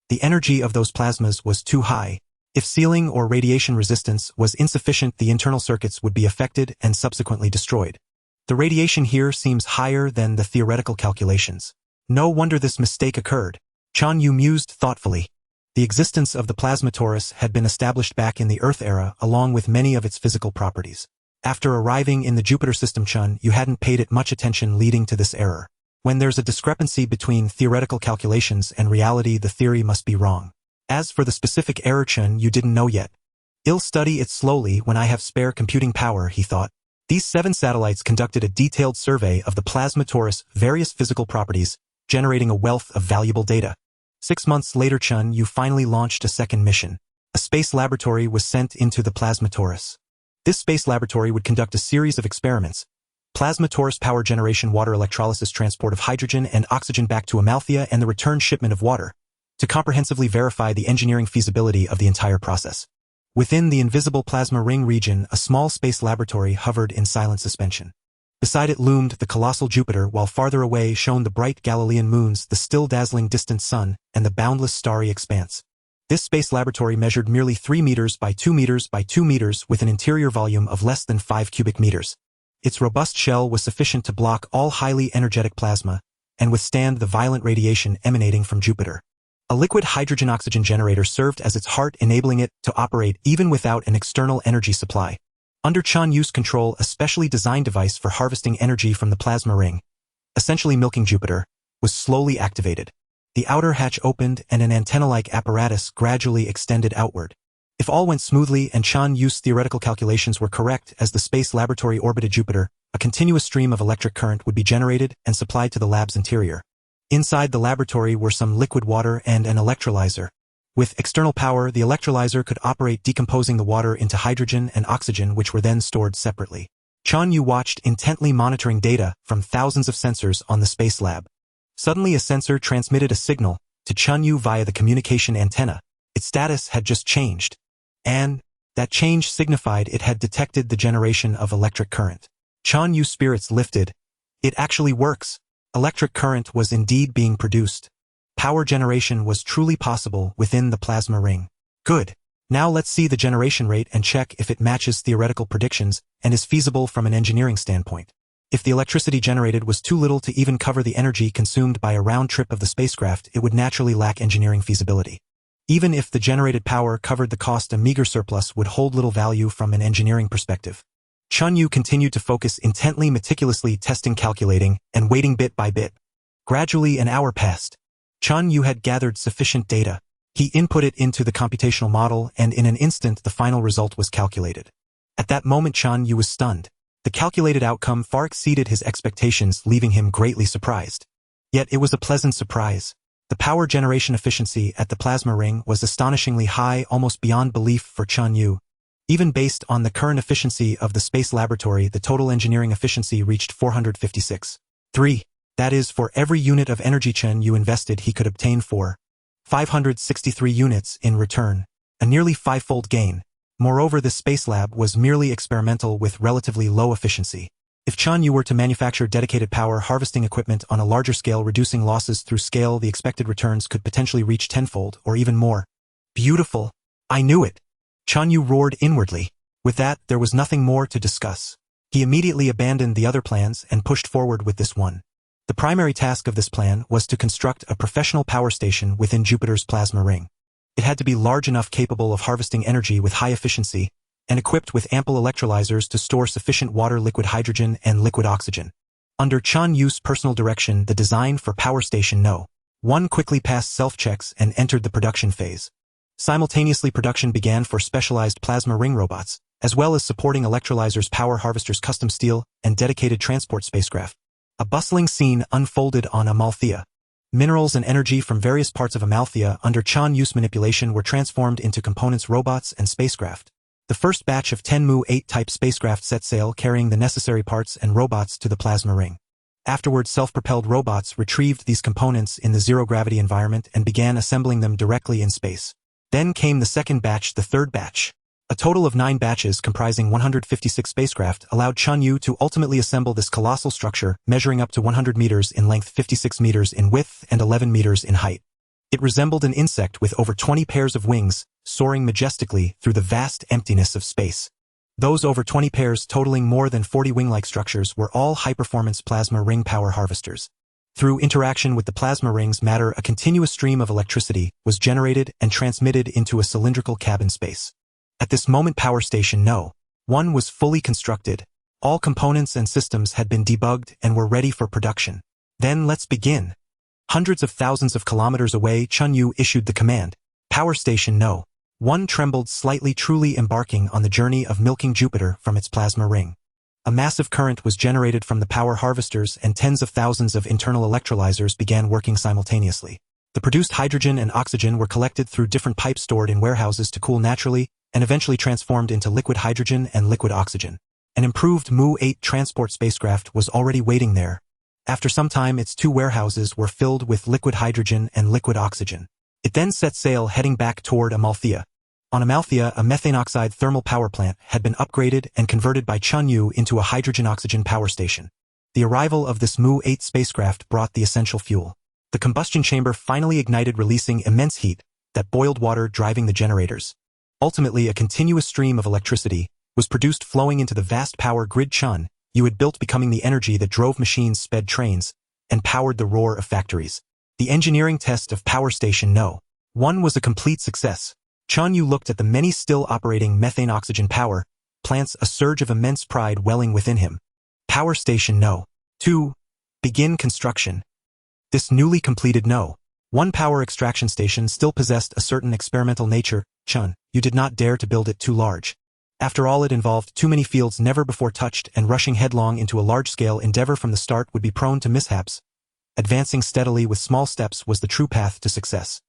The energy of those plasmas was too high. If sealing or radiation resistance was insufficient, the internal circuits would be affected and subsequently destroyed. The radiation here seems higher than the theoretical calculations. No wonder this mistake occurred. Chen Yue mused thoughtfully. The existence of the plasma torus had been established back in the Earth era, along with many of its physical properties. After arriving in the Jupiter system, Chen Yue hadn't paid it much attention, leading to this error. When there's a discrepancy between theoretical calculations and reality, the theory must be wrong. As for the specific error, Chen Yue didn't know yet. I'll study it slowly when I have spare computing power, he thought. These 7 satellites conducted a detailed survey of the plasma torus' various physical properties, generating a wealth of valuable data. 6 months later, Chen Yue finally launched a second mission. A space laboratory was sent into the plasma torus. This space laboratory would conduct a series of experiments: plasma torus power generation, water electrolysis, transport of hydrogen and oxygen back to Amalthea, and the return shipment of water, to comprehensively verify the engineering feasibility of the entire process. Within the invisible plasma ring region, a small space laboratory hovered in silent suspension. Beside it loomed the colossal Jupiter, while farther away shone the bright Galilean moons, the still dazzling distant sun, and the boundless starry expanse. This space laboratory measured merely 3 meters by 2 meters by 2 meters with an interior volume of less than 5 cubic meters. Its robust shell was sufficient to block all highly energetic plasma and withstand the violent radiation emanating from Jupiter. A liquid hydrogen-oxygen generator served as its heart, enabling it to operate even without an external energy supply. Under Chen Yue's control, a specially designed device for harvesting energy from the plasma ring, essentially milking Jupiter, was slowly activated. The outer hatch opened and an antenna-like apparatus gradually extended outward. If all went smoothly and Chen Yue's theoretical calculations were correct, as the space laboratory orbited Jupiter, a continuous stream of electric current would be generated and supplied to the lab's interior. Inside the laboratory were some liquid water and an electrolyzer. With external power, the electrolyzer could operate, decomposing the water into hydrogen and oxygen, which were then stored separately. Chen Yue watched, intently monitoring data from thousands of sensors on the space lab. Suddenly a sensor transmitted a signal to Chen Yue via the communication antenna. Its status had just changed, and that change signified it had detected the generation of electric current. Chen Yue's spirits lifted. It actually works. Electric current was indeed being produced. Power generation was truly possible within the plasma ring. Good. Now let's see the generation rate and check if it matches theoretical predictions and is feasible from an engineering standpoint. If the electricity generated was too little to even cover the energy consumed by a round trip of the spacecraft, it would naturally lack engineering feasibility. Even if the generated power covered the cost, a meager surplus would hold little value from an engineering perspective. Chen Yue continued to focus intently, meticulously testing, calculating, and waiting bit by bit. Gradually an hour passed. Chen Yue had gathered sufficient data. He input it into the computational model, and in an instant the final result was calculated. At that moment Chen Yue was stunned. The calculated outcome far exceeded his expectations, leaving him greatly surprised. Yet it was a pleasant surprise. The power generation efficiency at the plasma ring was astonishingly high, almost beyond belief for Chen Yue. Even based on the current efficiency of the space laboratory, the total engineering efficiency reached 456.3. That is, for every unit of energy Chen Yue invested, he could obtain 563 units in return, a nearly five-fold gain. Moreover, this space lab was merely experimental with relatively low efficiency. If Chen Yue were to manufacture dedicated power harvesting equipment on a larger scale, reducing losses through scale, the expected returns could potentially reach tenfold or even more. Beautiful! I knew it! Chen Yue roared inwardly. With that, there was nothing more to discuss. He immediately abandoned the other plans and pushed forward with this one. The primary task of this plan was to construct a professional power station within Jupiter's plasma ring. It had to be large enough, capable of harvesting energy with high efficiency, and equipped with ample electrolyzers to store sufficient water, liquid hydrogen, and liquid oxygen. Under Chen Yue's personal direction, the design for Power Station No. 1 quickly passed self-checks and entered the production phase. Simultaneously, production began for specialized plasma ring robots, as well as supporting electrolyzers, power harvesters, custom steel, and dedicated transport spacecraft. A bustling scene unfolded on Amalthea. Minerals and energy from various parts of Amalthea under Chen Yue's manipulation were transformed into components, robots, and spacecraft. The first batch of 10 Mu-8 type spacecraft set sail, carrying the necessary parts and robots to the plasma ring. Afterwards, self-propelled robots retrieved these components in the zero-gravity environment and began assembling them directly in space. Then came the second batch, the third batch. A total of 9 batches comprising 156 spacecraft allowed Chen Yue to ultimately assemble this colossal structure, measuring up to 100 meters in length, 56 meters in width, and 11 meters in height. It resembled an insect with over 20 pairs of wings, soaring majestically through the vast emptiness of space. Those over 20 pairs, totaling more than 40 wing-like structures, were all high-performance plasma ring power harvesters. Through interaction with the plasma ring's matter, a continuous stream of electricity was generated and transmitted into a cylindrical cabin space. At this moment, Power Station No. 1 was fully constructed. All components and systems had been debugged and were ready for production. Then let's begin. Hundreds of thousands of kilometers away, Chen Yue issued the command. Power Station No. 1 trembled slightly, truly embarking on the journey of milking Jupiter from its plasma ring. A massive current was generated from the power harvesters, and tens of thousands of internal electrolyzers began working simultaneously. The produced hydrogen and oxygen were collected through different pipes stored in warehouses to cool naturally, and eventually transformed into liquid hydrogen and liquid oxygen. An improved Mu-8 transport spacecraft was already waiting there. After some time, its 2 warehouses were filled with liquid hydrogen and liquid oxygen. It then set sail, heading back toward Amalthea. On Amalthea, a methane oxide thermal power plant had been upgraded and converted by Chen Yue into a hydrogen-oxygen power station. The arrival of this Mu-8 spacecraft brought the essential fuel. The combustion chamber finally ignited, releasing immense heat that boiled water, driving the generators. Ultimately, a continuous stream of electricity was produced, flowing into the vast power grid. Chen you had built becoming the energy that drove machines, sped trains, and powered the roar of factories. The engineering test of Power Station No. 1 was a complete success. Chen Yue looked at the many still operating methane-oxygen power plants, a surge of immense pride welling within him. Power Station No. 2. Begin construction. This newly completed No. 1 power extraction station still possessed a certain experimental nature. Chen, you did not dare to build it too large. After all, it involved too many fields never before touched, and rushing headlong into a large-scale endeavor from the start would be prone to mishaps. Advancing steadily with small steps was the true path to success.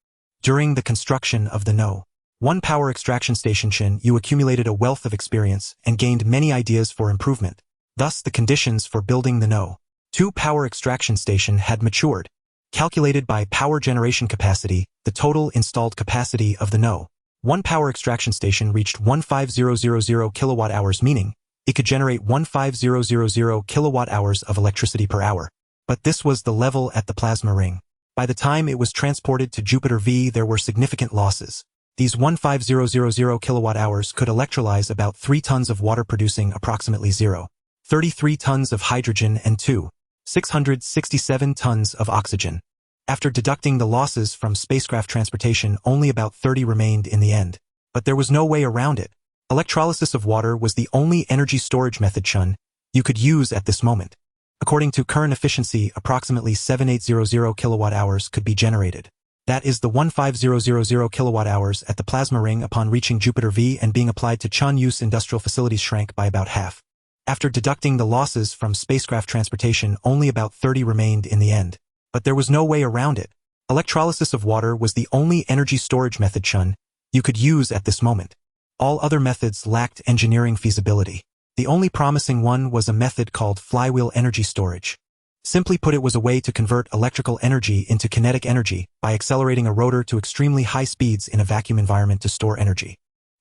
During the construction of the No. 1 power extraction station, Chen Yue accumulated a wealth of experience and gained many ideas for improvement. Thus, the conditions for building the No. 2 power extraction station had matured. Calculated by power generation capacity, the total installed capacity of the No. 1 power extraction station reached 15000 kilowatt-hours, meaning it could generate 15000 kilowatt-hours of electricity per hour. But this was the level at the plasma ring. By the time it was transported to Jupiter V, there were significant losses. These 15000 kilowatt-hours could electrolyze about 3 tons of water, producing approximately 0.33 tons of hydrogen and 667 tons of oxygen. After deducting the losses from spacecraft transportation, only about 30 remained in the end. But there was no way around it. Electrolysis of water was the only energy storage method Chen Yue could use at this moment. According to current efficiency, approximately 7800 kilowatt-hours could be generated. That is the 15000 kilowatt-hours at the plasma ring upon reaching Jupiter V and being applied to Chen Yue's industrial facilities shrank by about half. After deducting the losses from spacecraft transportation, only about 30 remained in the end. But there was no way around it. Electrolysis of water was the only energy storage method Chen Yue could use at this moment. All other methods lacked engineering feasibility. The only promising one was a method called flywheel energy storage. Simply put, it was a way to convert electrical energy into kinetic energy by accelerating a rotor to extremely high speeds in a vacuum environment to store energy.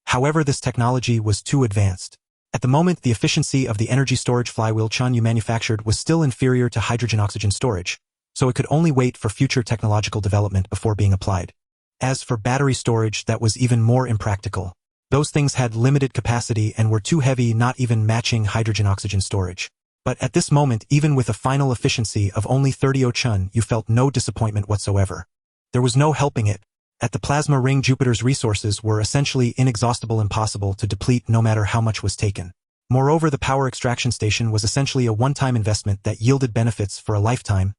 However, this technology was too advanced. At the moment, the efficiency of the energy storage flywheel Chen Yue manufactured was still inferior to hydrogen-oxygen storage, so it could only wait for future technological development before being applied. As for battery storage, that was even more impractical. Those things had limited capacity and were too heavy, not even matching hydrogen-oxygen storage. But at this moment, even with a final efficiency of only 30 Chen Yue felt no disappointment whatsoever. There was no helping it. At the plasma ring, Jupiter's resources were essentially inexhaustible, impossible to deplete no matter how much was taken. Moreover, the power extraction station was essentially a one-time investment that yielded benefits for a lifetime.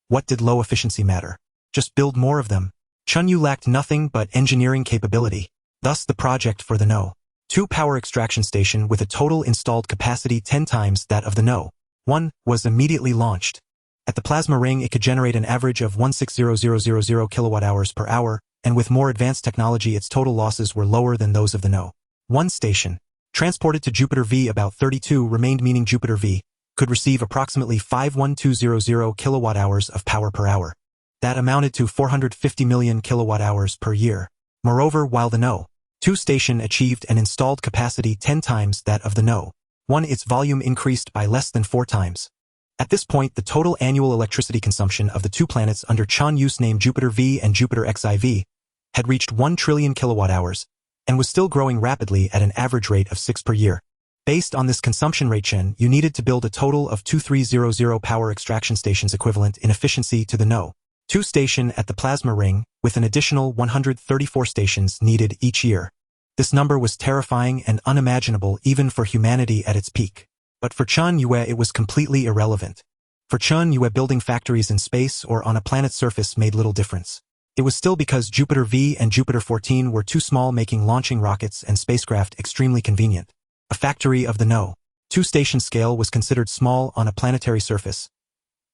What did low efficiency matter? Just build more of them. Chen Yue lacked nothing but engineering capability. Thus, the project for the No. 2 power extraction station, with a total installed capacity 10 times that of the No. 1, was immediately launched. At the plasma ring, it could generate an average of 160,000 kilowatt-hours per hour, and with more advanced technology, its total losses were lower than those of the No. 1 station. Transported to Jupiter V, about 32 remained, meaning Jupiter V could receive approximately 51200 kilowatt-hours of power per hour. That amounted to 450 million kilowatt-hours per year. Moreover, while the No. 2 station achieved an installed capacity 10 times that of the No. 1, its volume increased by less than 4 times. At this point, the total annual electricity consumption of the 2 planets under Chen Yue's name, Jupiter V and Jupiter XIV, had reached 1 trillion kilowatt-hours, and was still growing rapidly at an average rate of 6 per year. Based on this consumption rate, Chen Yue needed to build a total of 2300 power extraction stations equivalent in efficiency to the No. 2 station at the plasma ring, with an additional 134 stations needed each year. This number was terrifying and unimaginable even for humanity at its peak. But for Chen Yue, it was completely irrelevant. For Chen Yue, building factories in space or on a planet's surface made little difference. It was still because Jupiter V and Jupiter 14 were too small, making launching rockets and spacecraft extremely convenient. A factory of the No. 2 station scale was considered small on a planetary surface.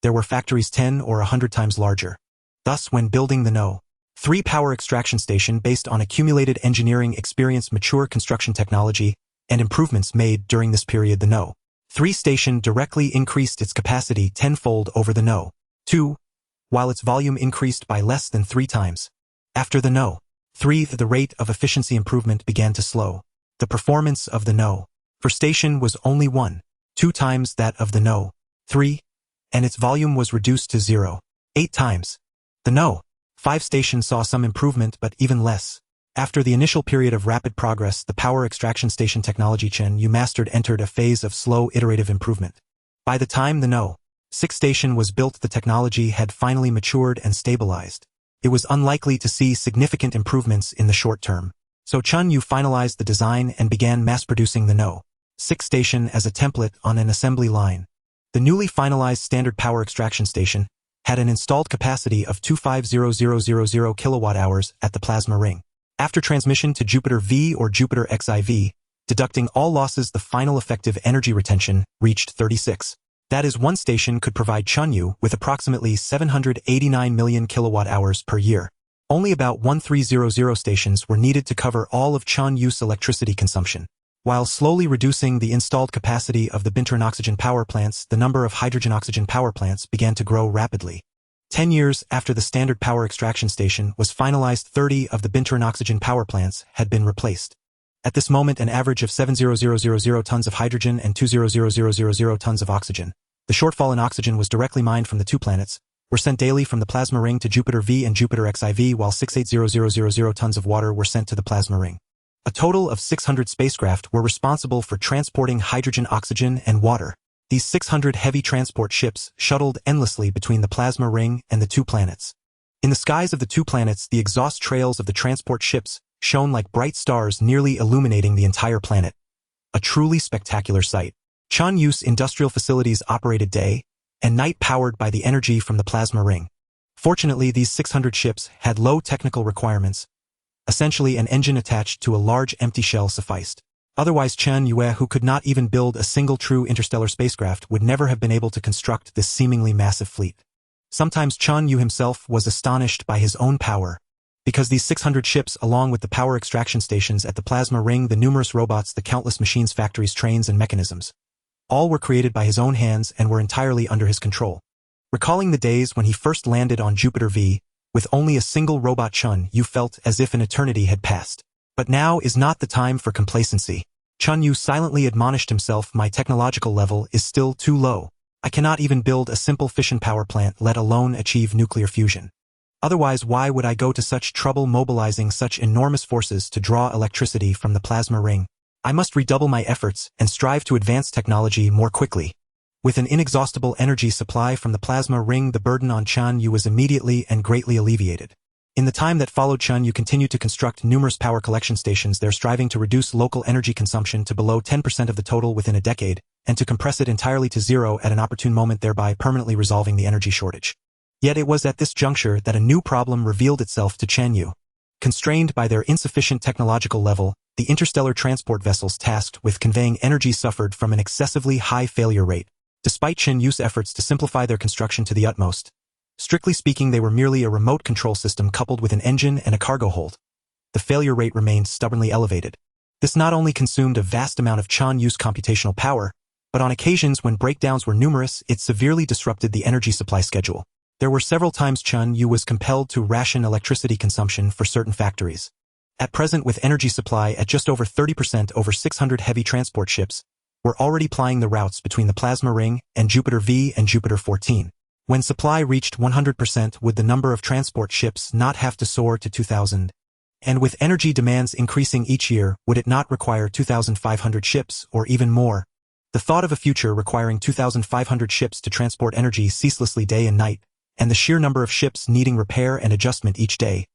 There were factories 10 or 100 times larger. Thus, when building the No. 3 power extraction station based on accumulated engineering experience, mature construction technology, and improvements made during this period, the No. 3 station directly increased its capacity tenfold over the No. 2, while its volume increased by less than 3 times. After the No. 3, the rate of efficiency improvement began to slow. The performance of the No. 4 station was only 1.2 times that of the No. 3, and its volume was reduced to 0.8 times. The No. 5 station saw some improvement, but even less. After the initial period of rapid progress, the power extraction station technology Chen Yue mastered entered a phase of slow iterative improvement. By the time the No. 6 station was built, the technology had finally matured and stabilized. It was unlikely to see significant improvements in the short term. So Chen Yue finalized the design and began mass-producing the No. 6 station as a template on an assembly line. The newly finalized standard power extraction station had an installed capacity of 250000 kilowatt-hours at the plasma ring. After transmission to Jupiter V or Jupiter XIV, deducting all losses, the final effective energy retention reached 36. That is, one station could provide Chen Yue with approximately 789 million kilowatt-hours per year. Only about 1300 stations were needed to cover all of Chen Yue's electricity consumption. While slowly reducing the installed capacity of the binturn oxygen power plants, the number of hydrogen-oxygen power plants began to grow rapidly. 10 years after the standard power extraction station was finalized, 30 of the binturn oxygen power plants had been replaced. At this moment, an average of 70000 tons of hydrogen and 20000 tons of oxygen. The shortfall in oxygen was directly mined from the two planets, were sent daily from the plasma ring to Jupiter V and Jupiter XIV, while 680,000 tons of water were sent to the plasma ring. A total of 600 spacecraft were responsible for transporting hydrogen, oxygen, and water. These 600 heavy transport ships shuttled endlessly between the plasma ring and the two planets. In the skies of the two planets, the exhaust trails of the transport ships shone like bright stars, nearly illuminating the entire planet. A truly spectacular sight. Chen Yue's industrial facilities operated day and night, powered by the energy from the plasma ring. Fortunately, these 600 ships had low technical requirements. Essentially, an engine attached to a large empty shell sufficed. Otherwise, Chen Yue, who could not even build a single true interstellar spacecraft, would never have been able to construct this seemingly massive fleet. Sometimes Chen Yue himself was astonished by his own power. Because these 600 ships, along with the power extraction stations at the plasma ring, the numerous robots, the countless machines, factories, trains, and mechanisms, all were created by his own hands and were entirely under his control. Recalling the days when he first landed on Jupiter V, with only a single robot, Chen Yue felt as if an eternity had passed. But now is not the time for complacency. Chen Yue silently admonished himself, my technological level is still too low. I cannot even build a simple fission power plant, let alone achieve nuclear fusion. Otherwise, why would I go to such trouble mobilizing such enormous forces to draw electricity from the plasma ring? I must redouble my efforts and strive to advance technology more quickly. With an inexhaustible energy supply from the plasma ring, the burden on Chen Yue was immediately and greatly alleviated. In the time that followed, Chen Yue continued to construct numerous power collection stations, there striving to reduce local energy consumption to below 10% of the total within a decade, and to compress it entirely to zero at an opportune moment, thereby permanently resolving the energy shortage. Yet it was at this juncture that a new problem revealed itself to Chen Yue. Constrained by their insufficient technological level, the interstellar transport vessels tasked with conveying energy suffered from an excessively high failure rate. Despite Chen Yue's efforts to simplify their construction to the utmost, strictly speaking, they were merely a remote control system coupled with an engine and a cargo hold. The failure rate remained stubbornly elevated. This not only consumed a vast amount of Chen Yue's computational power, but on occasions when breakdowns were numerous, it severely disrupted the energy supply schedule. There were several times Chen Yue was compelled to ration electricity consumption for certain factories. At present, with energy supply at just over 30%, over 600 heavy transport ships were already plying the routes between the plasma ring and Jupiter V and Jupiter 14. When supply reached 100%, would the number of transport ships not have to soar to 2,000? And with energy demands increasing each year, would it not require 2,500 ships or even more? The thought of a future requiring 2,500 ships to transport energy ceaselessly day and night, and the sheer number of ships needing repair and adjustment each day,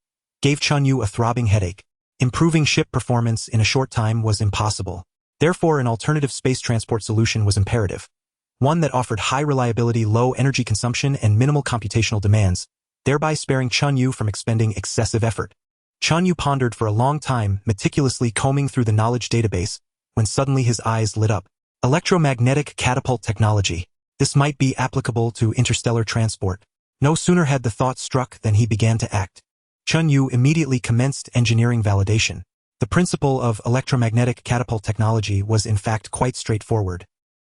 gave Chen Yue a throbbing headache. Improving ship performance in a short time was impossible. Therefore, an alternative space transport solution was imperative. One that offered high reliability, low energy consumption, and minimal computational demands, thereby sparing Chen Yue from expending excessive effort. Chen Yue pondered for a long time, meticulously combing through the knowledge database, when suddenly his eyes lit up. Electromagnetic catapult technology. This might be applicable to interstellar transport. No sooner had the thought struck than he began to act. Chen Yue immediately commenced engineering validation. The principle of electromagnetic catapult technology was in fact quite straightforward.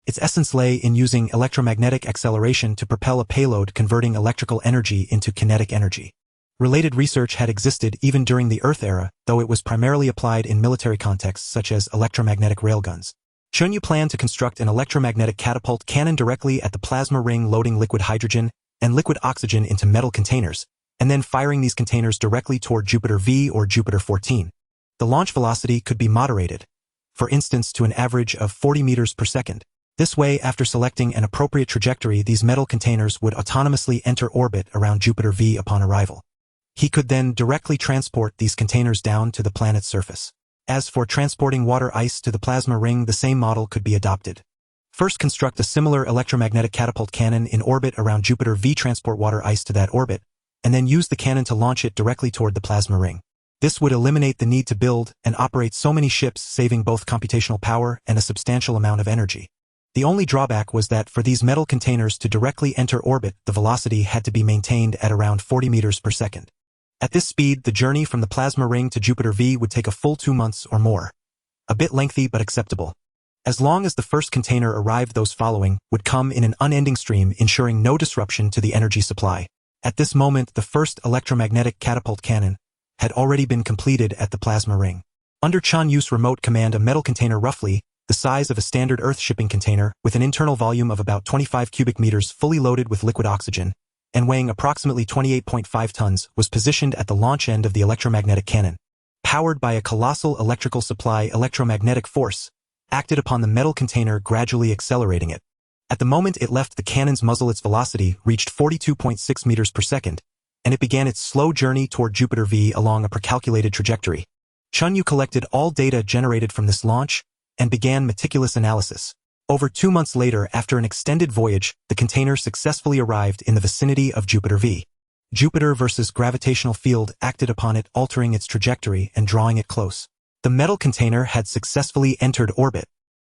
Its essence lay in using electromagnetic acceleration to propel a payload, converting electrical energy into kinetic energy. Related research had existed even during the Earth era, though it was primarily applied in military contexts such as electromagnetic railguns. Chen Yue planned to construct an electromagnetic catapult cannon directly at the plasma ring, loading liquid hydrogen and liquid oxygen into metal containers, and then firing these containers directly toward Jupiter V or Jupiter 14. The launch velocity could be moderated, for instance to an average of 40 meters per second. This way, after selecting an appropriate trajectory, these metal containers would autonomously enter orbit around Jupiter V upon arrival. He could then directly transport these containers down to the planet's surface. As for transporting water ice to the plasma ring, the same model could be adopted. First, construct a similar electromagnetic catapult cannon in orbit around Jupiter V, transport water ice to that orbit, and then use the cannon to launch it directly toward the plasma ring. This would eliminate the need to build and operate so many ships, saving both computational power and a substantial amount of energy. The only drawback was that for these metal containers to directly enter orbit, the velocity had to be maintained at around 40 meters per second. At this speed, the journey from the plasma ring to Jupiter V would take a full 2 months or more. A bit lengthy but acceptable. As long as the first container arrived, those following would come in an unending stream, ensuring no disruption to the energy supply. At this moment, the first electromagnetic catapult cannon had already been completed at the plasma ring. Under Chen Yue's remote command, a metal container roughly the size of a standard Earth shipping container, with an internal volume of about 25 cubic meters, fully loaded with liquid oxygen, and weighing approximately 28.5 tons, was positioned at the launch end of the electromagnetic cannon. Powered by a colossal electrical supply, electromagnetic force acted upon the metal container, gradually accelerating it. At the moment it left the cannon's muzzle, its velocity reached 42.6 meters per second, and it began its slow journey toward Jupiter V along a precalculated trajectory. Chen Yue collected all data generated from this launch and began meticulous analysis. Over 2 months later, after an extended voyage, the container successfully arrived in the vicinity of Jupiter V. Jupiter versus gravitational field acted upon it, altering its trajectory and drawing it close. The metal container had successfully entered orbit.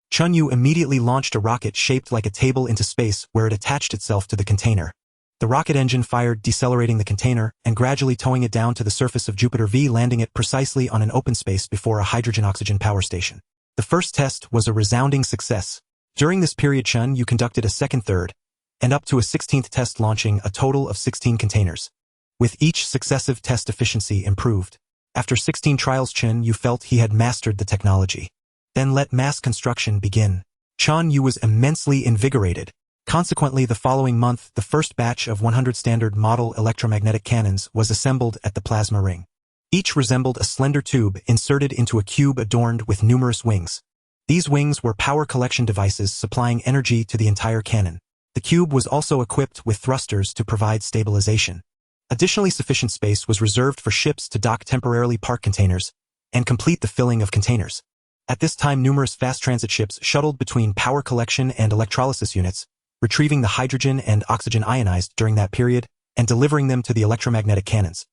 Chen Yue immediately launched a rocket shaped like a table into space, where it attached itself to the container. The rocket engine fired, decelerating the container and gradually towing it down to the surface of Jupiter V, landing it precisely on an open space before a hydrogen-oxygen power station. The first test was a resounding success. During this period, Chen Yue conducted a second, third, and up to a 16th test, launching a total of 16 containers. With each successive test, efficiency improved. After 16 trials, Chen Yue felt he had mastered the technology. Then let mass construction begin. Chen Yue was immensely invigorated. Consequently, the following month, the first batch of 100 standard model electromagnetic cannons was assembled at the plasma ring. Each resembled a slender tube inserted into a cube adorned with numerous wings. These wings were power collection devices supplying energy to the entire cannon. The cube was also equipped with thrusters to provide stabilization. Additionally, sufficient space was reserved for ships to dock temporarily parked containers and complete the filling of containers. At this time, numerous fast transit ships shuttled between power collection and electrolysis units, retrieving the hydrogen and oxygen ionized during that period and delivering them to the electromagnetic cannons.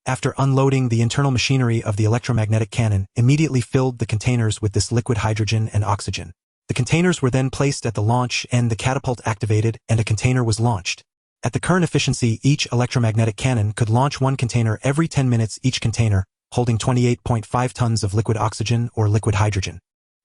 After unloading, the internal machinery of the electromagnetic cannon immediately filled the containers with this liquid hydrogen and oxygen. The containers were then placed at the launch end, the catapult activated, and a container was launched. At the current efficiency, each electromagnetic cannon could launch 1 container every 10 minutes, each container holding 28.5 tons of liquid oxygen or liquid hydrogen.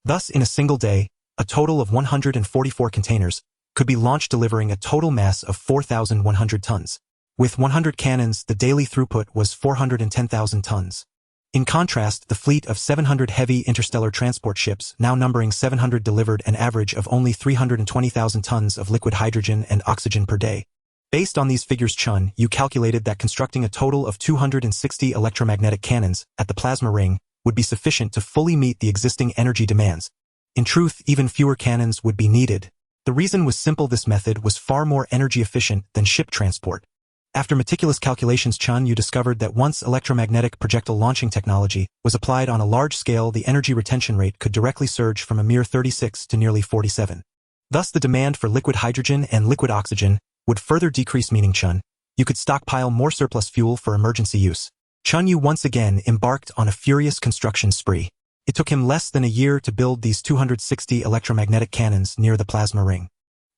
Thus, in a single day, a total of 144 containers could be launched, delivering a total mass of 4,100 tons. With 100 cannons, the daily throughput was 410,000 tons. In contrast, the fleet of 700 heavy interstellar transport ships, now numbering 700, delivered an average of only 320,000 tons of liquid hydrogen and oxygen per day. Based on these figures, Chen Yue calculated that constructing a total of 260 electromagnetic cannons at the plasma ring would be sufficient to fully meet the existing energy demands. In truth, even fewer cannons would be needed. The reason was simple: this method was far more energy efficient than ship transport. After meticulous calculations, Chen Yue discovered that once electromagnetic projectile launching technology was applied on a large scale, the energy retention rate could directly surge from a mere 36 to nearly 47. Thus, the demand for liquid hydrogen and liquid oxygen would further decrease, meaning Chen Yue could stockpile more surplus fuel for emergency use. Chen Yue once again embarked on a furious construction spree. It took him less than a year to build these 260 electromagnetic cannons near the plasma ring.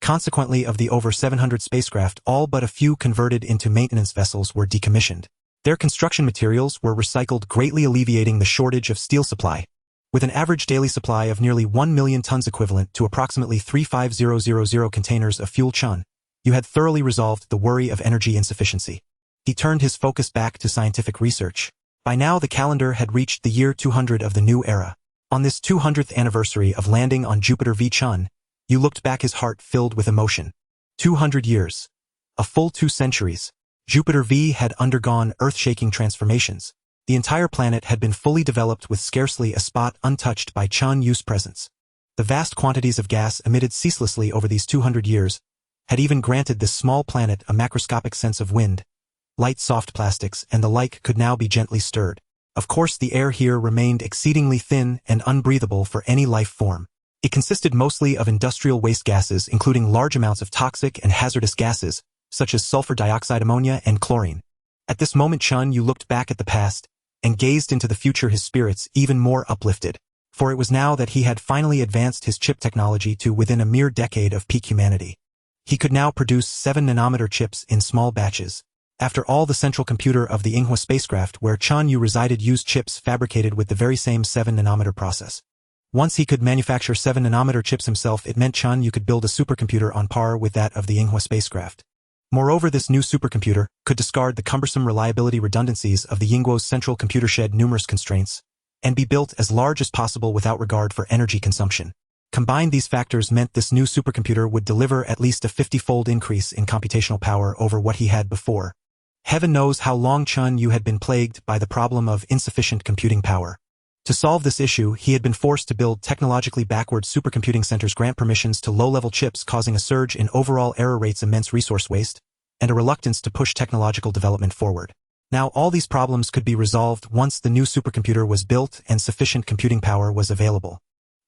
Consequently, of the over 700 spacecraft, all but a few converted into maintenance vessels were decommissioned. Their construction materials were recycled, greatly alleviating the shortage of steel supply. With an average daily supply of nearly 1 million tons, equivalent to approximately 350,000 containers of fuel, Chen Yue had thoroughly resolved the worry of energy insufficiency. He turned his focus back to scientific research. By now, the calendar had reached the year 200 of the new era. On this 200th anniversary of landing on Jupiter V, Chen Yue looked back, his heart filled with emotion. 200 years. A full 2 centuries. Jupiter V had undergone earth-shaking transformations. The entire planet had been fully developed, with scarcely a spot untouched by Chen Yue's presence. The vast quantities of gas emitted ceaselessly over these 200 years had even granted this small planet a macroscopic sense of wind. Light soft plastics and the like could now be gently stirred. Of course, the air here remained exceedingly thin and unbreathable for any life form. It consisted mostly of industrial waste gases, including large amounts of toxic and hazardous gases, such as sulfur dioxide, ammonia, and chlorine. At this moment, Chen Yue looked back at the past and gazed into the future, his spirits even more uplifted. For it was now that he had finally advanced his chip technology to within a mere decade of peak humanity. He could now produce 7-nanometer chips in small batches. After all, the central computer of the Yinghua spacecraft where Chen Yue resided used chips fabricated with the very same 7-nanometer process. Once he could manufacture 7-nanometer chips himself, it meant Chen Yue could build a supercomputer on par with that of the Yinghua spacecraft. Moreover, this new supercomputer could discard the cumbersome reliability redundancies of the Yinghua's central computer shed numerous constraints, and be built as large as possible without regard for energy consumption. Combined, these factors meant this new supercomputer would deliver at least a 50-fold increase in computational power over what he had before. Heaven knows how long Chen Yue had been plagued by the problem of insufficient computing power. To solve this issue, he had been forced to build technologically backward supercomputing centers, grant permissions to low-level chips, causing a surge in overall error rates, immense resource waste, and a reluctance to push technological development forward. Now all these problems could be resolved once the new supercomputer was built and sufficient computing power was available.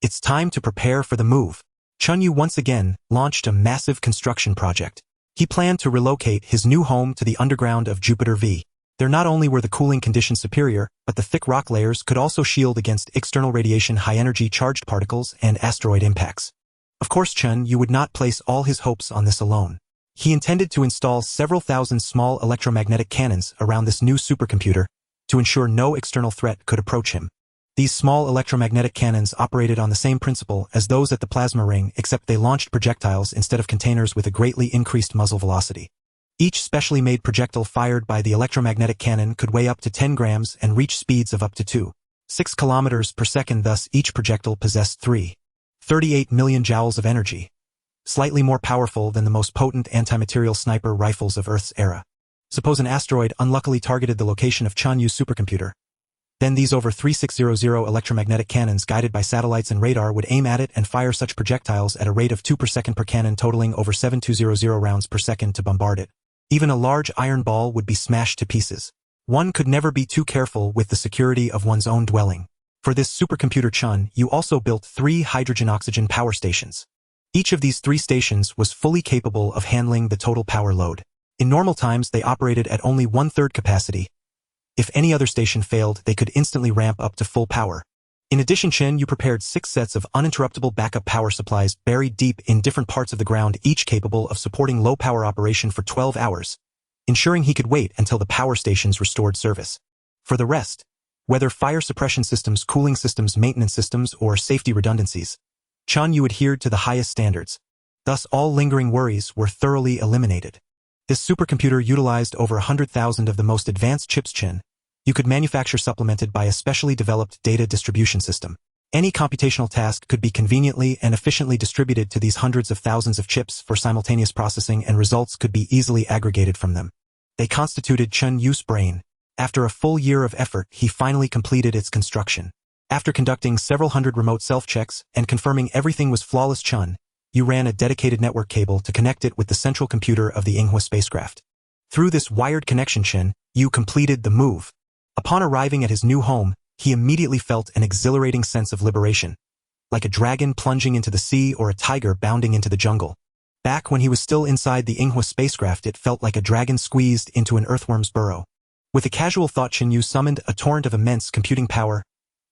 It's time to prepare for the move. Chen Yue once again launched a massive construction project. He planned to relocate his new home to the underground of Jupiter V. There not only were the cooling conditions superior, but the thick rock layers could also shield against external radiation, high-energy charged particles, and asteroid impacts. Of course, Chen Yue would not place all his hopes on this alone. He intended to install several thousand small electromagnetic cannons around this new supercomputer to ensure no external threat could approach him. These small electromagnetic cannons operated on the same principle as those at the plasma ring, except they launched projectiles instead of containers with a greatly increased muzzle velocity. Each specially made projectile fired by the electromagnetic cannon could weigh up to 10 grams and reach speeds of up to 2.6 kilometers per second. Thus, each projectile possessed 3.38 million joules of energy, slightly more powerful than the most potent anti-material sniper rifles of Earth's era. Suppose an asteroid unluckily targeted the location of Chen Yue's supercomputer. Then these over 3600 electromagnetic cannons guided by satellites and radar would aim at it and fire such projectiles at a rate of 2 per second per cannon, totaling over 7200 rounds per second to bombard it. Even a large iron ball would be smashed to pieces. One could never be too careful with the security of one's own dwelling. For this supercomputer, Chen Yue also built 3 hydrogen-oxygen power stations. Each of these 3 stations was fully capable of handling the total power load. In normal times, they operated at only 1/3 capacity. If any other station failed, they could instantly ramp up to full power. In addition, Chen Yue prepared 6 sets of uninterruptible backup power supplies buried deep in different parts of the ground, each capable of supporting low-power operation for 12 hours, ensuring he could wait until the power stations restored service. For the rest, whether fire suppression systems, cooling systems, maintenance systems, or safety redundancies, Chen Yue adhered to the highest standards. Thus, all lingering worries were thoroughly eliminated. This supercomputer utilized over 100,000 of the most advanced chips Chen Yue could manufacture, supplemented by a specially developed data distribution system. Any computational task could be conveniently and efficiently distributed to these hundreds of thousands of chips for simultaneous processing, and results could be easily aggregated from them. They constituted Chen Yue's brain. After a full year of effort, he finally completed its construction. After conducting several hundred remote self-checks and confirming everything was flawless, Chen Yue ran a dedicated network cable to connect it with the central computer of the Yinghua spacecraft. Through this wired connection, Chen Yue completed the move. Upon arriving at his new home, he immediately felt an exhilarating sense of liberation, like a dragon plunging into the sea or a tiger bounding into the jungle. Back when he was still inside the Yinghua spacecraft, it felt like a dragon squeezed into an earthworm's burrow. With a casual thought, Chen Yue summoned a torrent of immense computing power.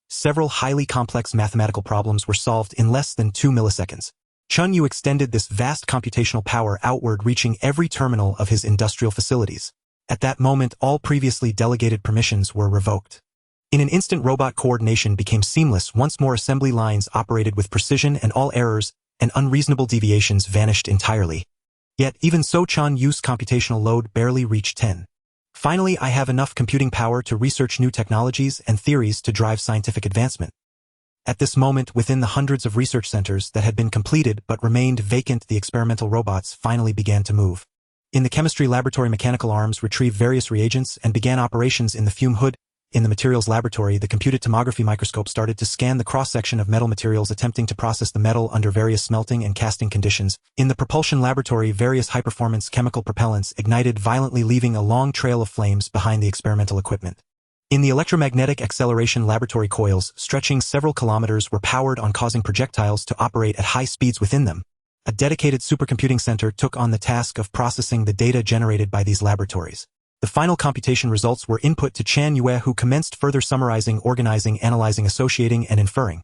Several highly complex mathematical problems were solved in less than 2 milliseconds. Chen Yue extended this vast computational power outward, reaching every terminal of his industrial facilities. At that moment, all previously delegated permissions were revoked. In an instant, robot coordination became seamless. Once more, assembly lines operated with precision, and all errors and unreasonable deviations vanished entirely. Yet, even so, Chen Yue's computational load barely reached 10. Finally, I have enough computing power to research new technologies and theories to drive scientific advancement. At this moment, within the hundreds of research centers that had been completed but remained vacant, the experimental robots finally began to move. In the chemistry laboratory, mechanical arms retrieved various reagents and began operations in the fume hood. In the materials laboratory, the computed tomography microscope started to scan the cross-section of metal materials, attempting to process the metal under various smelting and casting conditions. In the propulsion laboratory, various high-performance chemical propellants ignited violently, leaving a long trail of flames behind the experimental equipment. In the electromagnetic acceleration laboratory, coils stretching several kilometers were powered on, causing projectiles to operate at high speeds within them. A dedicated supercomputing center took on the task of processing the data generated by these laboratories. The final computation results were input to Chen Yue, who commenced further summarizing, organizing, analyzing, associating, and inferring.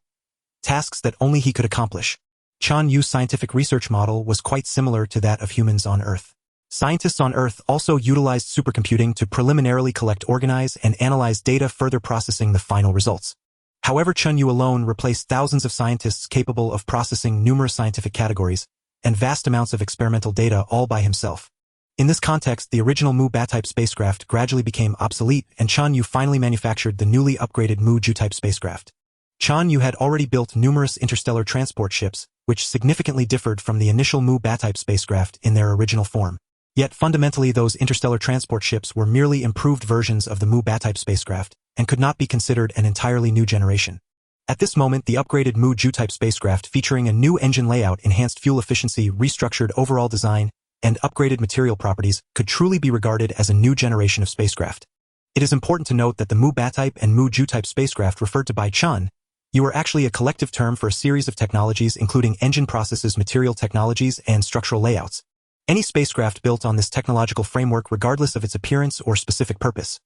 Tasks that only he could accomplish. Chen Yue's scientific research model was quite similar to that of humans on Earth. Scientists on Earth also utilized supercomputing to preliminarily collect, organize, and analyze data, further processing the final results. However, Chen Yue alone replaced thousands of scientists capable of processing numerous scientific categories and vast amounts of experimental data all by himself. In this context, the original Mu-Ba-type spacecraft gradually became obsolete, and Chen Yue finally manufactured the newly upgraded Mu-Ju-type spacecraft. Chen Yue had already built numerous interstellar transport ships, which significantly differed from the initial Mu-Ba-type spacecraft in their original form. Yet fundamentally, those interstellar transport ships were merely improved versions of the Mu-Ba-type spacecraft and could not be considered an entirely new generation. At this moment, the upgraded Mu-Ju-type spacecraft, featuring a new engine layout, enhanced fuel efficiency, restructured overall design, and upgraded material properties, could truly be regarded as a new generation of spacecraft. It is important to note that the Mu-Ba-type and Mu-Ju-type spacecraft referred to by Chen Yue are actually a collective term for a series of technologies, including engine processes, material technologies, and structural layouts. Any spacecraft built on this technological framework, regardless of its appearance or specific purpose,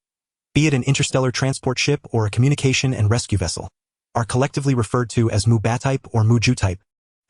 be it an interstellar transport ship or a communication and rescue vessel, are collectively referred to as Mu-Ba-type or Mu-Ju-type.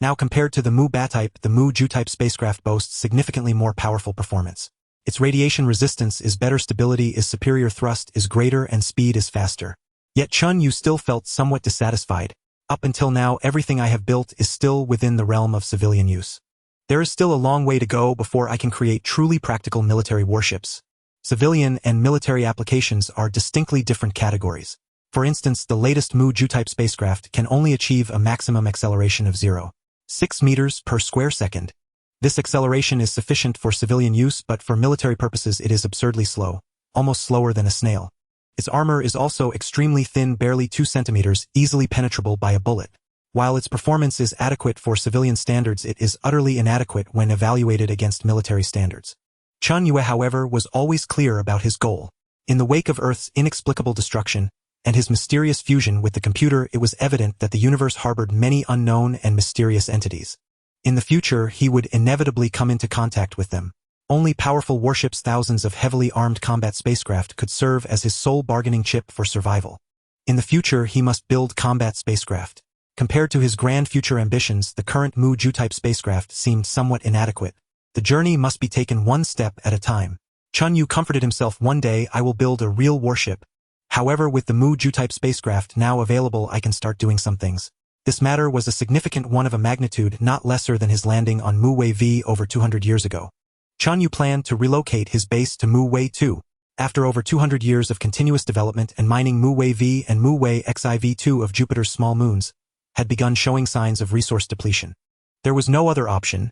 Now, compared to the Mu-Ba-type, the Mu-Ju-type spacecraft boasts significantly more powerful performance. Its radiation resistance is better, stability is superior, thrust is greater, and speed is faster. Yet Chen Yue still felt somewhat dissatisfied. Up until now, everything I have built is still within the realm of civilian use. There is still a long way to go before I can create truly practical military warships. Civilian and military applications are distinctly different categories. For instance, the latest Mu-Ju-type spacecraft can only achieve a maximum acceleration of 0.6 meters per square second. This acceleration is sufficient for civilian use, but for military purposes it is absurdly slow, almost slower than a snail. Its armor is also extremely thin, barely 2 centimeters, easily penetrable by a bullet. While its performance is adequate for civilian standards, it is utterly inadequate when evaluated against military standards. Chen Yue, however, was always clear about his goal. In the wake of Earth's inexplicable destruction and his mysterious fusion with the computer, it was evident that the universe harbored many unknown and mysterious entities. In the future, he would inevitably come into contact with them. Only powerful warships, thousands of heavily armed combat spacecraft, could serve as his sole bargaining chip for survival. In the future, he must build combat spacecraft. Compared to his grand future ambitions, the current Mu-Ju-type spacecraft seemed somewhat inadequate. The journey must be taken one step at a time. Chen Yue comforted himself, one day I will build a real warship. However, with the Mu-Ju-type spacecraft now available, I can start doing some things. This matter was a significant one, of a magnitude not lesser than his landing on Mu-Wei V over 200 years ago. Chen Yue planned to relocate his base to Mu-Wei 2. After over 200 years of continuous development and mining, Mu-Wei V and Mu-Wei XIV2 of Jupiter's small moons had begun showing signs of resource depletion. There was no other option.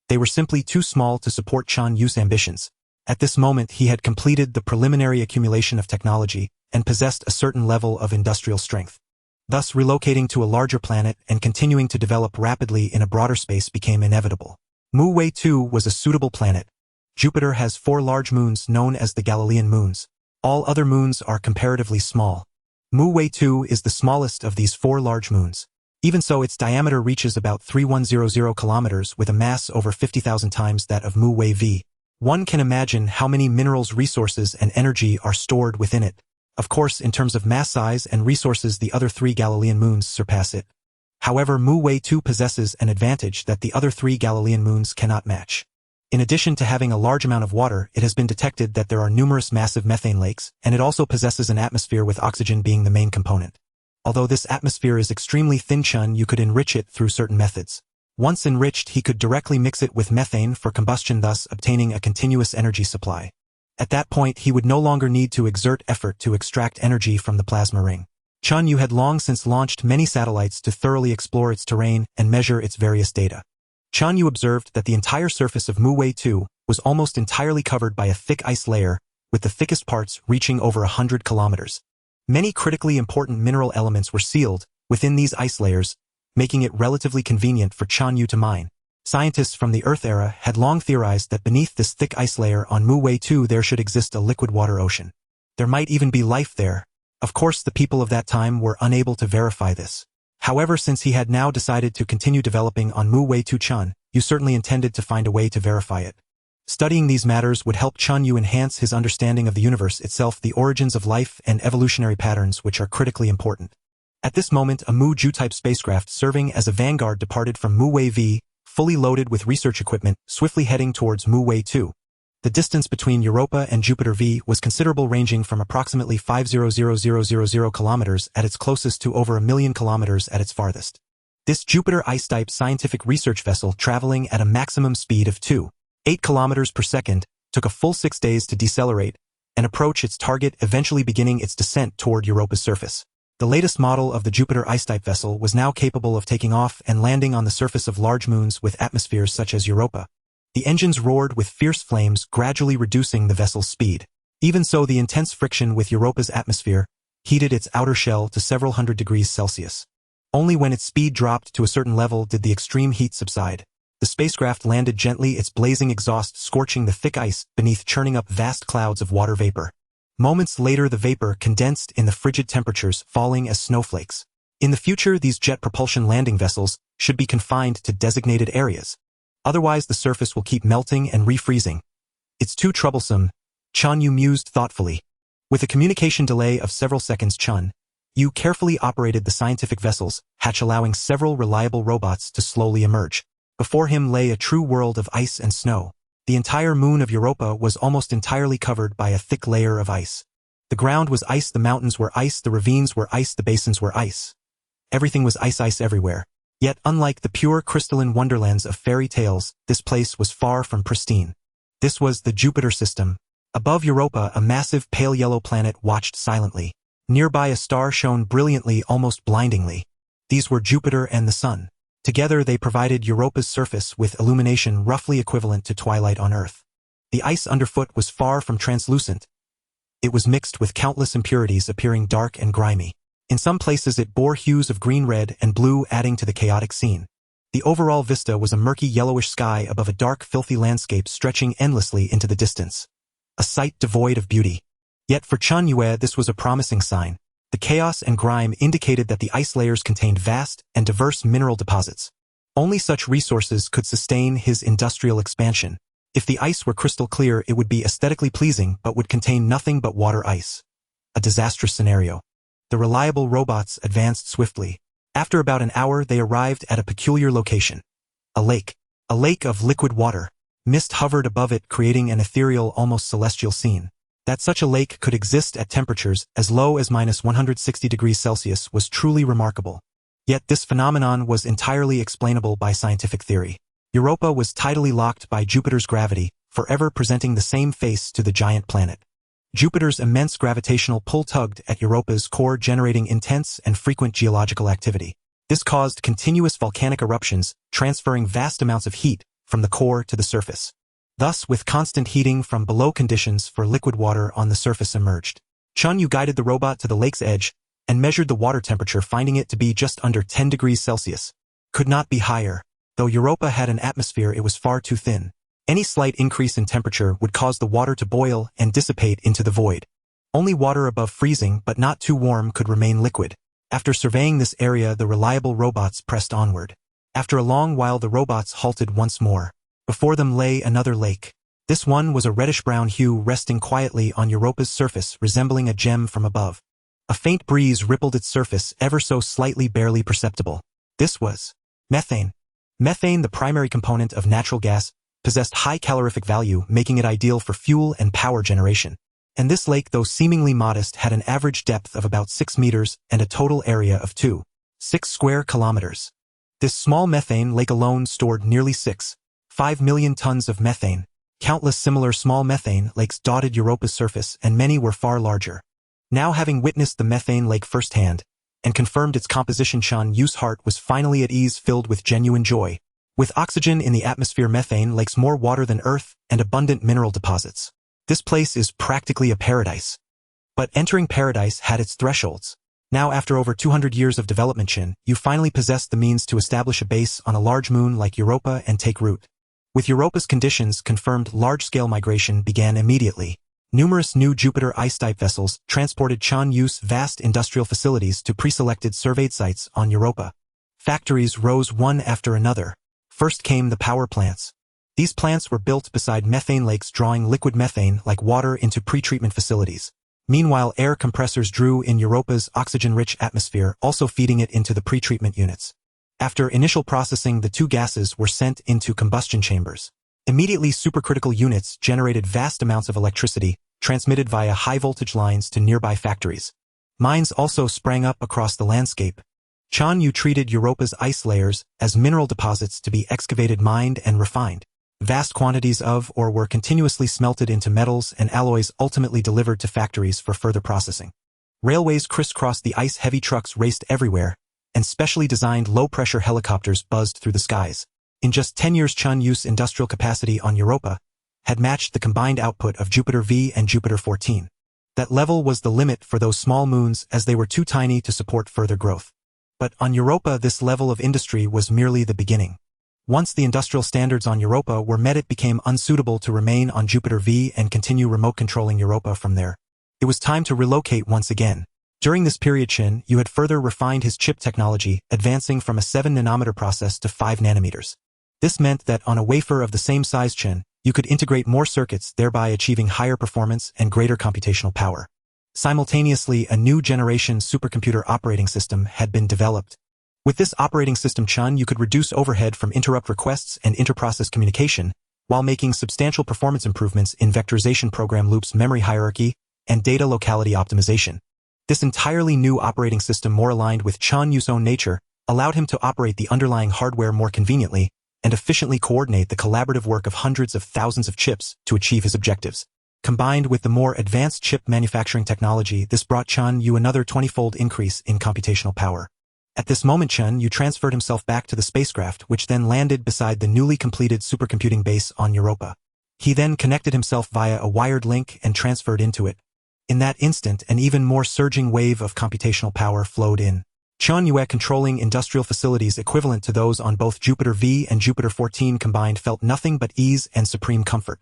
They were simply too small to support Chen Yue's ambitions. At this moment, he had completed the preliminary accumulation of technology and possessed a certain level of industrial strength. Thus, relocating to a larger planet and continuing to develop rapidly in a broader space became inevitable. Mu-Wei 2 was a suitable planet. Jupiter has 4 large moons known as the Galilean moons. All other moons are comparatively small. Mu-Wei 2 is the smallest of these 4 large moons. Even so, its diameter reaches about 3100 kilometers, with a mass over 50,000 times that of Mu-Wei V. One can imagine how many minerals, resources, and energy are stored within it. Of course, in terms of mass size and resources, the other 3 Galilean moons surpass it. However, Mu-Wei 2 possesses an advantage that the other 3 Galilean moons cannot match. In addition to having a large amount of water, it has been detected that there are numerous massive methane lakes, and it also possesses an atmosphere, with oxygen being the main component. Although this atmosphere is extremely thin, Chen Yue could enrich it through certain methods. Once enriched, he could directly mix it with methane for combustion, thus obtaining a continuous energy supply. At that point, he would no longer need to exert effort to extract energy from the plasma ring. Chen Yue had long since launched many satellites to thoroughly explore its terrain and measure its various data. Chen Yue observed that the entire surface of Mu-Wei 2 was almost entirely covered by a thick ice layer, with the thickest parts reaching over 100 kilometers. Many critically important mineral elements were sealed within these ice layers, making it relatively convenient for Chen Yue to mine. Scientists from the Earth era had long theorized that beneath this thick ice layer on Huoying 2 there should exist a liquid water ocean. There might even be life there. Of course, the people of that time were unable to verify this. However, since he had now decided to continue developing on Huoying 2, Chen Yue certainly intended to find a way to verify it. Studying these matters would help Chen Yue enhance his understanding of the universe itself, the origins of life, and evolutionary patterns which are critically important. At this moment, a Mu Ju-type spacecraft serving as a vanguard departed from Huoying V, fully loaded with research equipment, swiftly heading towards Huoying 2. The distance between Europa and Jupiter V was considerable, ranging from approximately 500,000 kilometers at its closest to over 1,000,000 kilometers at its farthest. This Jupiter ice-type scientific research vessel, traveling at a maximum speed of 2.8 kilometers per second, took a full 6 days to decelerate and approach its target, eventually beginning its descent toward Europa's surface. The latest model of the Jupiter ice-type vessel was now capable of taking off and landing on the surface of large moons with atmospheres such as Europa. The engines roared with fierce flames, gradually reducing the vessel's speed. Even so, the intense friction with Europa's atmosphere heated its outer shell to several hundred degrees Celsius. Only when its speed dropped to a certain level did the extreme heat subside. The spacecraft landed gently, its blazing exhaust scorching the thick ice beneath, churning up vast clouds of water vapor. Moments later, the vapor condensed in the frigid temperatures, falling as snowflakes. In the future, these jet propulsion landing vessels should be confined to designated areas. Otherwise, the surface will keep melting and refreezing. It's too troublesome, Chen Yue mused thoughtfully. With a communication delay of several seconds, Chen Yue carefully operated the scientific vessel's hatch, allowing several reliable robots to slowly emerge. Before him lay a true world of ice and snow. The entire moon of Europa was almost entirely covered by a thick layer of ice. The ground was ice, the mountains were ice, the ravines were ice, the basins were ice. Everything was ice everywhere. Yet, unlike the pure crystalline wonderlands of fairy tales, this place was far from pristine. This was the Jupiter system. Above Europa, a massive pale yellow planet watched silently. Nearby, a star shone brilliantly, almost blindingly. These were Jupiter and the Sun. Together, they provided Europa's surface with illumination roughly equivalent to twilight on Earth. The ice underfoot was far from translucent. It was mixed with countless impurities, appearing dark and grimy. In some places, it bore hues of green, red, and blue, adding to the chaotic scene. The overall vista was a murky yellowish sky above a dark, filthy landscape stretching endlessly into the distance. A sight devoid of beauty. Yet for Chen Yue, this was a promising sign. The chaos and grime indicated that the ice layers contained vast and diverse mineral deposits. Only such resources could sustain his industrial expansion. If the ice were crystal clear, it would be aesthetically pleasing but would contain nothing but water ice. A disastrous scenario. The reliable robots advanced swiftly. After about an hour, they arrived at a peculiar location. A lake. A lake of liquid water. Mist hovered above it, creating an ethereal, almost celestial scene. That such a lake could exist at temperatures as low as -160 degrees Celsius was truly remarkable. Yet this phenomenon was entirely explainable by scientific theory. Europa was tidally locked by Jupiter's gravity, forever presenting the same face to the giant planet. Jupiter's immense gravitational pull tugged at Europa's core, generating intense and frequent geological activity. This caused continuous volcanic eruptions, transferring vast amounts of heat from the core to the surface. Thus, with constant heating from below, conditions for liquid water on the surface emerged. Chen Yue guided the robot to the lake's edge and measured the water temperature, finding it to be just under 10 degrees Celsius. Could not be higher. Though Europa had an atmosphere, it was far too thin. Any slight increase in temperature would cause the water to boil and dissipate into the void. Only water above freezing but not too warm could remain liquid. After surveying this area, the reliable robots pressed onward. After a long while, the robots halted once more. Before them lay another lake. This one was a reddish-brown hue, resting quietly on Europa's surface, resembling a gem from above. A faint breeze rippled its surface, ever so slightly, barely perceptible. This was methane. Methane, the primary component of natural gas, possessed high calorific value, making it ideal for fuel and power generation. And this lake, though seemingly modest, had an average depth of about 6 meters and a total area of 2.6 square kilometers. This small methane lake alone stored nearly 6.5 million tons of methane. Countless similar small methane lakes dotted Europa's surface, and many were far larger. Now, having witnessed the methane lake firsthand and confirmed its composition, Chen Yue's heart was finally at ease, filled with genuine joy. With oxygen in the atmosphere, methane lakes more water than Earth, and abundant mineral deposits. This place is practically a paradise. But entering paradise had its thresholds. Now after over 200 years of development, Chen, you finally possessed the means to establish a base on a large moon like Europa and take root. With Europa's conditions confirmed, large-scale migration began immediately. Numerous new Jupiter ice-type vessels transported Chen Yue's vast industrial facilities to pre-selected surveyed sites on Europa. Factories rose one after another. First came the power plants. These plants were built beside methane lakes, drawing liquid methane like water into pretreatment facilities. Meanwhile, air compressors drew in Europa's oxygen-rich atmosphere, also feeding it into the pretreatment units. After initial processing, the two gases were sent into combustion chambers. Immediately, supercritical units generated vast amounts of electricity, transmitted via high-voltage lines to nearby factories. Mines also sprang up across the landscape. Chen Yue treated Europa's ice layers as mineral deposits to be excavated, mined, and refined. Vast quantities of ore were continuously smelted into metals and alloys, ultimately delivered to factories for further processing. Railways crisscrossed the ice, heavy trucks raced everywhere, and specially designed low-pressure helicopters buzzed through the skies. In just 10 years, Chen Yue's industrial capacity on Europa had matched the combined output of Jupiter V and Jupiter 14. That level was the limit for those small moons, as they were too tiny to support further growth. But on Europa, this level of industry was merely the beginning. Once the industrial standards on Europa were met, it became unsuitable to remain on Jupiter V and continue remote controlling Europa from there. It was time to relocate once again. During this period, Chen Yue had further refined his chip technology, advancing from a 7-nanometer process to 5 nanometers. This meant that on a wafer of the same size, Chen Yue could integrate more circuits, thereby achieving higher performance and greater computational power. Simultaneously, a new generation supercomputer operating system had been developed. With this operating system, Chen Yue could reduce overhead from interrupt requests and interprocess communication, while making substantial performance improvements in vectorization, program loops, memory hierarchy, and data locality optimization. This entirely new operating system, more aligned with Chen Yue's own nature, allowed him to operate the underlying hardware more conveniently and efficiently coordinate the collaborative work of hundreds of thousands of chips to achieve his objectives. Combined with the more advanced chip manufacturing technology, this brought Chen Yue another 20-fold increase in computational power. At this moment, Chen Yue transferred himself back to the spacecraft, which then landed beside the newly completed supercomputing base on Europa. He then connected himself via a wired link and transferred into it. In that instant, an even more surging wave of computational power flowed in. Chen Yue, controlling industrial facilities equivalent to those on both Jupiter V and Jupiter 14 combined, felt nothing but ease and supreme comfort.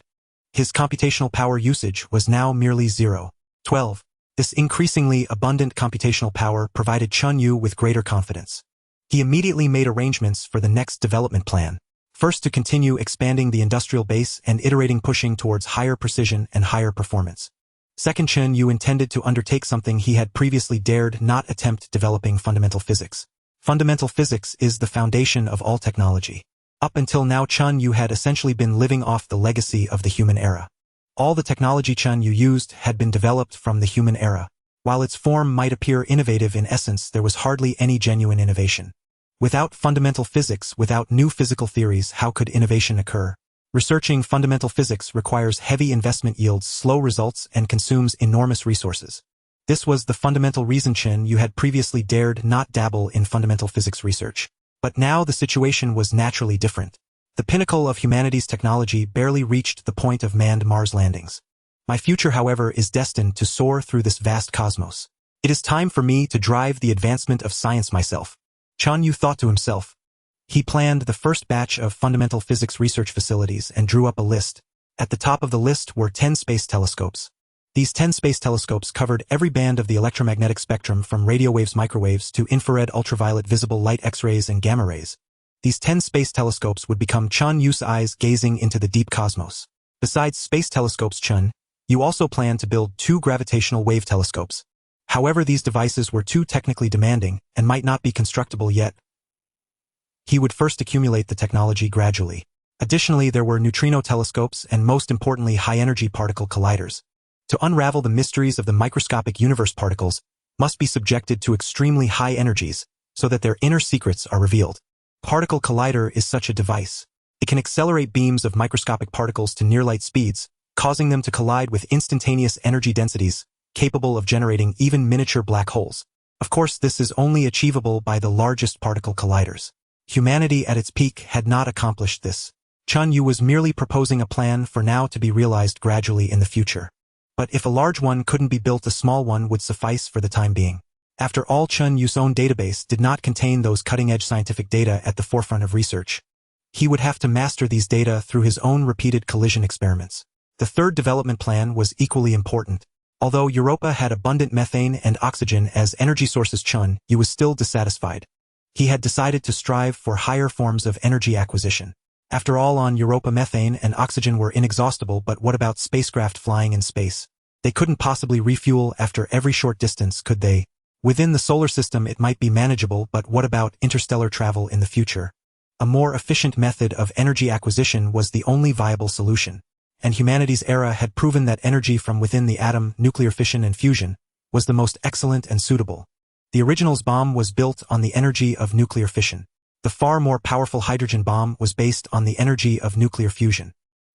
His computational power usage was now merely 0.12. This increasingly abundant computational power provided Chen Yue with greater confidence. He immediately made arrangements for the next development plan. First, to continue expanding the industrial base and iterating, pushing towards higher precision and higher performance. Second, Chen Yue intended to undertake something he had previously dared not attempt: developing fundamental physics. Fundamental physics is the foundation of all technology. Up until now, Chen Yue had essentially been living off the legacy of the human era. All the technology Chen Yue used had been developed from the human era. While its form might appear innovative, in essence there was hardly any genuine innovation. Without fundamental physics, without new physical theories, how could innovation occur? Researching fundamental physics requires heavy investment, yields slow results, and consumes enormous resources. This was the fundamental reason Chen Yue had previously dared not dabble in fundamental physics research. But now the situation was naturally different. The pinnacle of humanity's technology barely reached the point of manned Mars landings. My future, however, is destined to soar through this vast cosmos. It is time for me to drive the advancement of science myself. Chen Yue thought to himself. He planned the first batch of fundamental physics research facilities and drew up a list. At the top of the list were 10 space telescopes. These 10 space telescopes covered every band of the electromagnetic spectrum, from radio waves, microwaves, to infrared, ultraviolet, visible light, X-rays, and gamma rays. These 10 space telescopes would become Chen Yue's eyes gazing into the deep cosmos. Besides space telescopes, Chen Yue also planned to build 2 gravitational wave telescopes. However, these devices were too technically demanding and might not be constructible yet. He would first accumulate the technology gradually. Additionally, there were neutrino telescopes and, most importantly, high-energy particle colliders. To unravel the mysteries of the microscopic universe, particles must be subjected to extremely high energies so that their inner secrets are revealed. Particle collider is such a device. It can accelerate beams of microscopic particles to near-light speeds, causing them to collide with instantaneous energy densities, capable of generating even miniature black holes. Of course, this is only achievable by the largest particle colliders. Humanity at its peak had not accomplished this. Chen Yue was merely proposing a plan for now to be realized gradually in the future. But if a large one couldn't be built, a small one would suffice for the time being. After all, Chen Yue's own database did not contain those cutting-edge scientific data at the forefront of research. He would have to master these data through his own repeated collision experiments. The third development plan was equally important. Although Europa had abundant methane and oxygen as energy sources, Chen Yue was still dissatisfied. He had decided to strive for higher forms of energy acquisition. After all, on Europa methane and oxygen were inexhaustible, but what about spacecraft flying in space? They couldn't possibly refuel after every short distance, could they? Within the solar system it might be manageable, but what about interstellar travel in the future? A more efficient method of energy acquisition was the only viable solution, and humanity's era had proven that energy from within the atom, nuclear fission and fusion, was the most excellent and suitable. The original's bomb was built on the energy of nuclear fission. The far more powerful hydrogen bomb was based on the energy of nuclear fusion.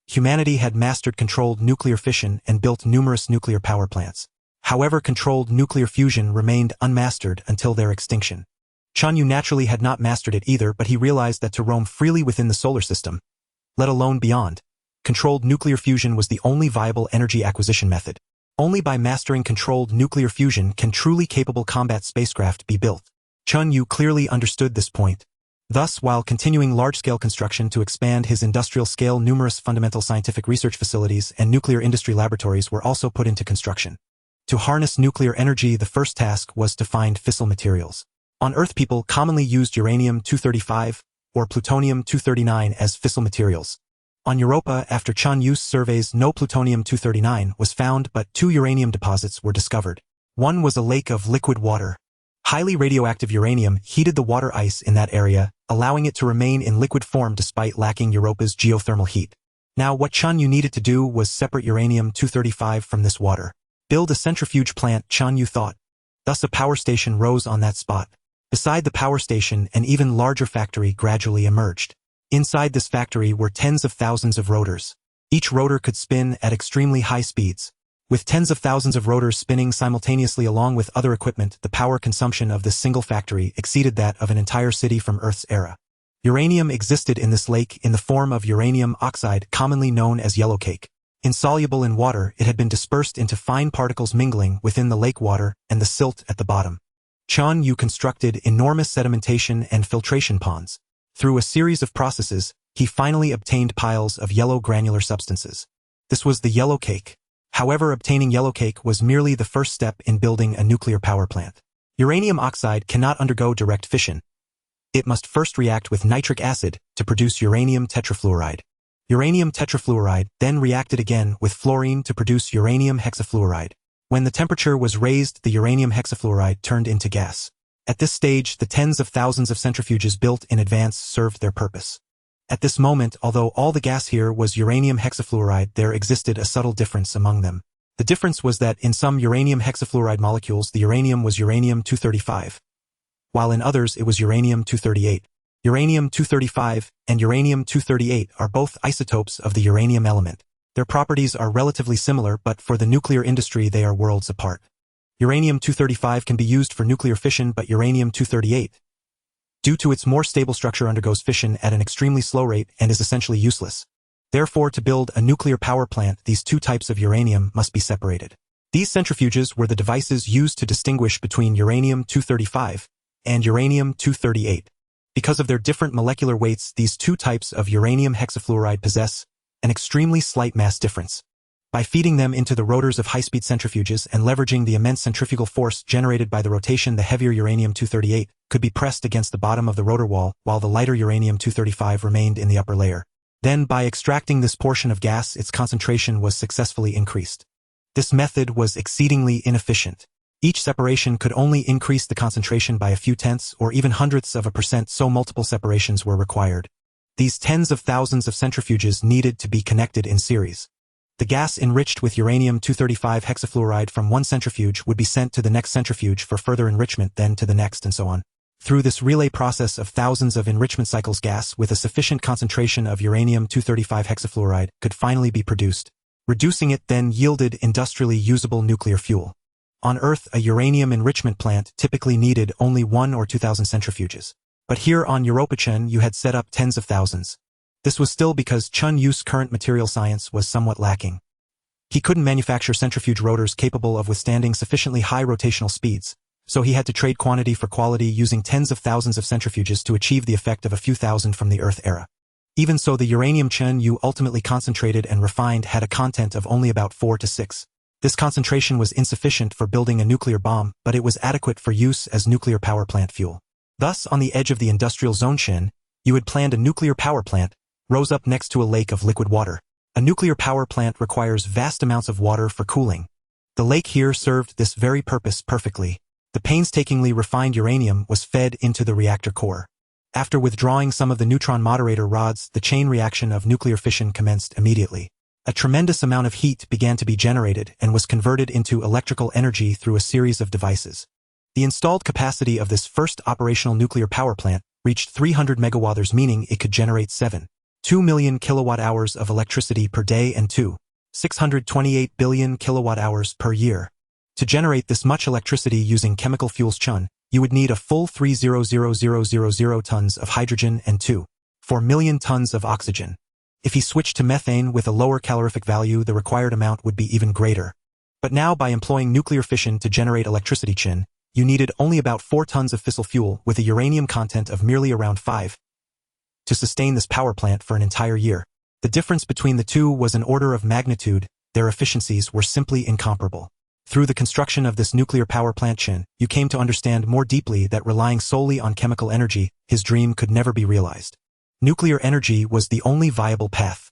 Humanity had mastered controlled nuclear fission and built numerous nuclear power plants. However, controlled nuclear fusion remained unmastered until their extinction. Chen Yue naturally had not mastered it either, but he realized that to roam freely within the solar system, let alone beyond, controlled nuclear fusion was the only viable energy acquisition method. Only by mastering controlled nuclear fusion can truly capable combat spacecraft be built. Chen Yue clearly understood this point. Thus, while continuing large-scale construction to expand his industrial scale, numerous fundamental scientific research facilities and nuclear industry laboratories were also put into construction. To harness nuclear energy, the first task was to find fissile materials. On Earth, people commonly used uranium-235 or plutonium-239 as fissile materials. On Europa, after Chen Yue's surveys, no plutonium-239 was found, but 2 uranium deposits were discovered. One was a lake of liquid water. Highly radioactive uranium heated the water ice in that area, allowing it to remain in liquid form despite lacking Europa's geothermal heat. Now, what Chen Yue needed to do was separate uranium-235 from this water. Build a centrifuge plant, Chen Yue thought. Thus a power station rose on that spot. Beside the power station, an even larger factory gradually emerged. Inside this factory were tens of thousands of rotors. Each rotor could spin at extremely high speeds. With tens of thousands of rotors spinning simultaneously along with other equipment, the power consumption of this single factory exceeded that of an entire city from Earth's era. Uranium existed in this lake in the form of uranium oxide, commonly known as yellow cake. Insoluble in water, it had been dispersed into fine particles mingling within the lake water and the silt at the bottom. Chen Yue constructed enormous sedimentation and filtration ponds. Through a series of processes, he finally obtained piles of yellow granular substances. This was the yellow cake. However, obtaining yellow cake was merely the first step in building a nuclear power plant. Uranium oxide cannot undergo direct fission. It must first react with nitric acid to produce uranium tetrafluoride. Uranium tetrafluoride then reacted again with fluorine to produce uranium hexafluoride. When the temperature was raised, the uranium hexafluoride turned into gas. At this stage, the tens of thousands of centrifuges built in advance served their purpose. At this moment, although all the gas here was uranium hexafluoride, there existed a subtle difference among them. The difference was that in some uranium hexafluoride molecules the uranium was uranium-235, while in others it was uranium-238. Uranium-235 and uranium-238 are both isotopes of the uranium element. Their properties are relatively similar, but for the nuclear industry they are worlds apart. Uranium-235 can be used for nuclear fission, but uranium-238, due to its more stable structure, undergoes fission at an extremely slow rate and is essentially useless. Therefore, to build a nuclear power plant, these two types of uranium must be separated. These centrifuges were the devices used to distinguish between uranium-235 and uranium-238. Because of their different molecular weights, these two types of uranium hexafluoride possess an extremely slight mass difference. By feeding them into the rotors of high-speed centrifuges and leveraging the immense centrifugal force generated by the rotation, the heavier uranium-238 could be pressed against the bottom of the rotor wall, while the lighter uranium-235 remained in the upper layer. Then, by extracting this portion of gas, its concentration was successfully increased. This method was exceedingly inefficient. Each separation could only increase the concentration by a few tenths or even hundredths of a percent, so multiple separations were required. These tens of thousands of centrifuges needed to be connected in series. The gas enriched with uranium-235 hexafluoride from one centrifuge would be sent to the next centrifuge for further enrichment, then to the next, and so on. Through this relay process of thousands of enrichment cycles, gas with a sufficient concentration of uranium-235 hexafluoride could finally be produced. Reducing it then yielded industrially usable nuclear fuel. On Earth, a uranium enrichment plant typically needed only 1,000 or 2,000 centrifuges. But here on Europa, Chen Yue had set up tens of thousands. This was still because Chen Yue's current material science was somewhat lacking. He couldn't manufacture centrifuge rotors capable of withstanding sufficiently high rotational speeds, so he had to trade quantity for quality using tens of thousands of centrifuges to achieve the effect of a few thousand from the Earth era. Even so, the uranium Chen Yue ultimately concentrated and refined had a content of only about 4 to 6. This concentration was insufficient for building a nuclear bomb, but it was adequate for use as nuclear power plant fuel. Thus, on the edge of the industrial zone Chen Yue had planned a nuclear power plant, rose up next to a lake of liquid water. A nuclear power plant requires vast amounts of water for cooling. The lake here served this very purpose perfectly. The painstakingly refined uranium was fed into the reactor core. After withdrawing some of the neutron moderator rods, the chain reaction of nuclear fission commenced immediately. A tremendous amount of heat began to be generated and was converted into electrical energy through a series of devices. The installed capacity of this first operational nuclear power plant reached 300 megawatts, meaning it could generate 2 million kilowatt-hours of electricity per day and 628 billion kilowatt-hours per year. To generate this much electricity using chemical fuels Chen, you would need a full 300,000 tons of hydrogen and 4 million tons of oxygen. If he switched to methane with a lower calorific value, the required amount would be even greater. But now, by employing nuclear fission to generate electricity Chen, you needed only about 4 tons of fissile fuel with a uranium content of merely around 5 to sustain this power plant for an entire year. The difference between the two was an order of magnitude. Their efficiencies were simply incomparable. Through the construction of this nuclear power plant Chen Yue came to understand more deeply that relying solely on chemical energy, his dream could never be realized. Nuclear energy was the only viable path.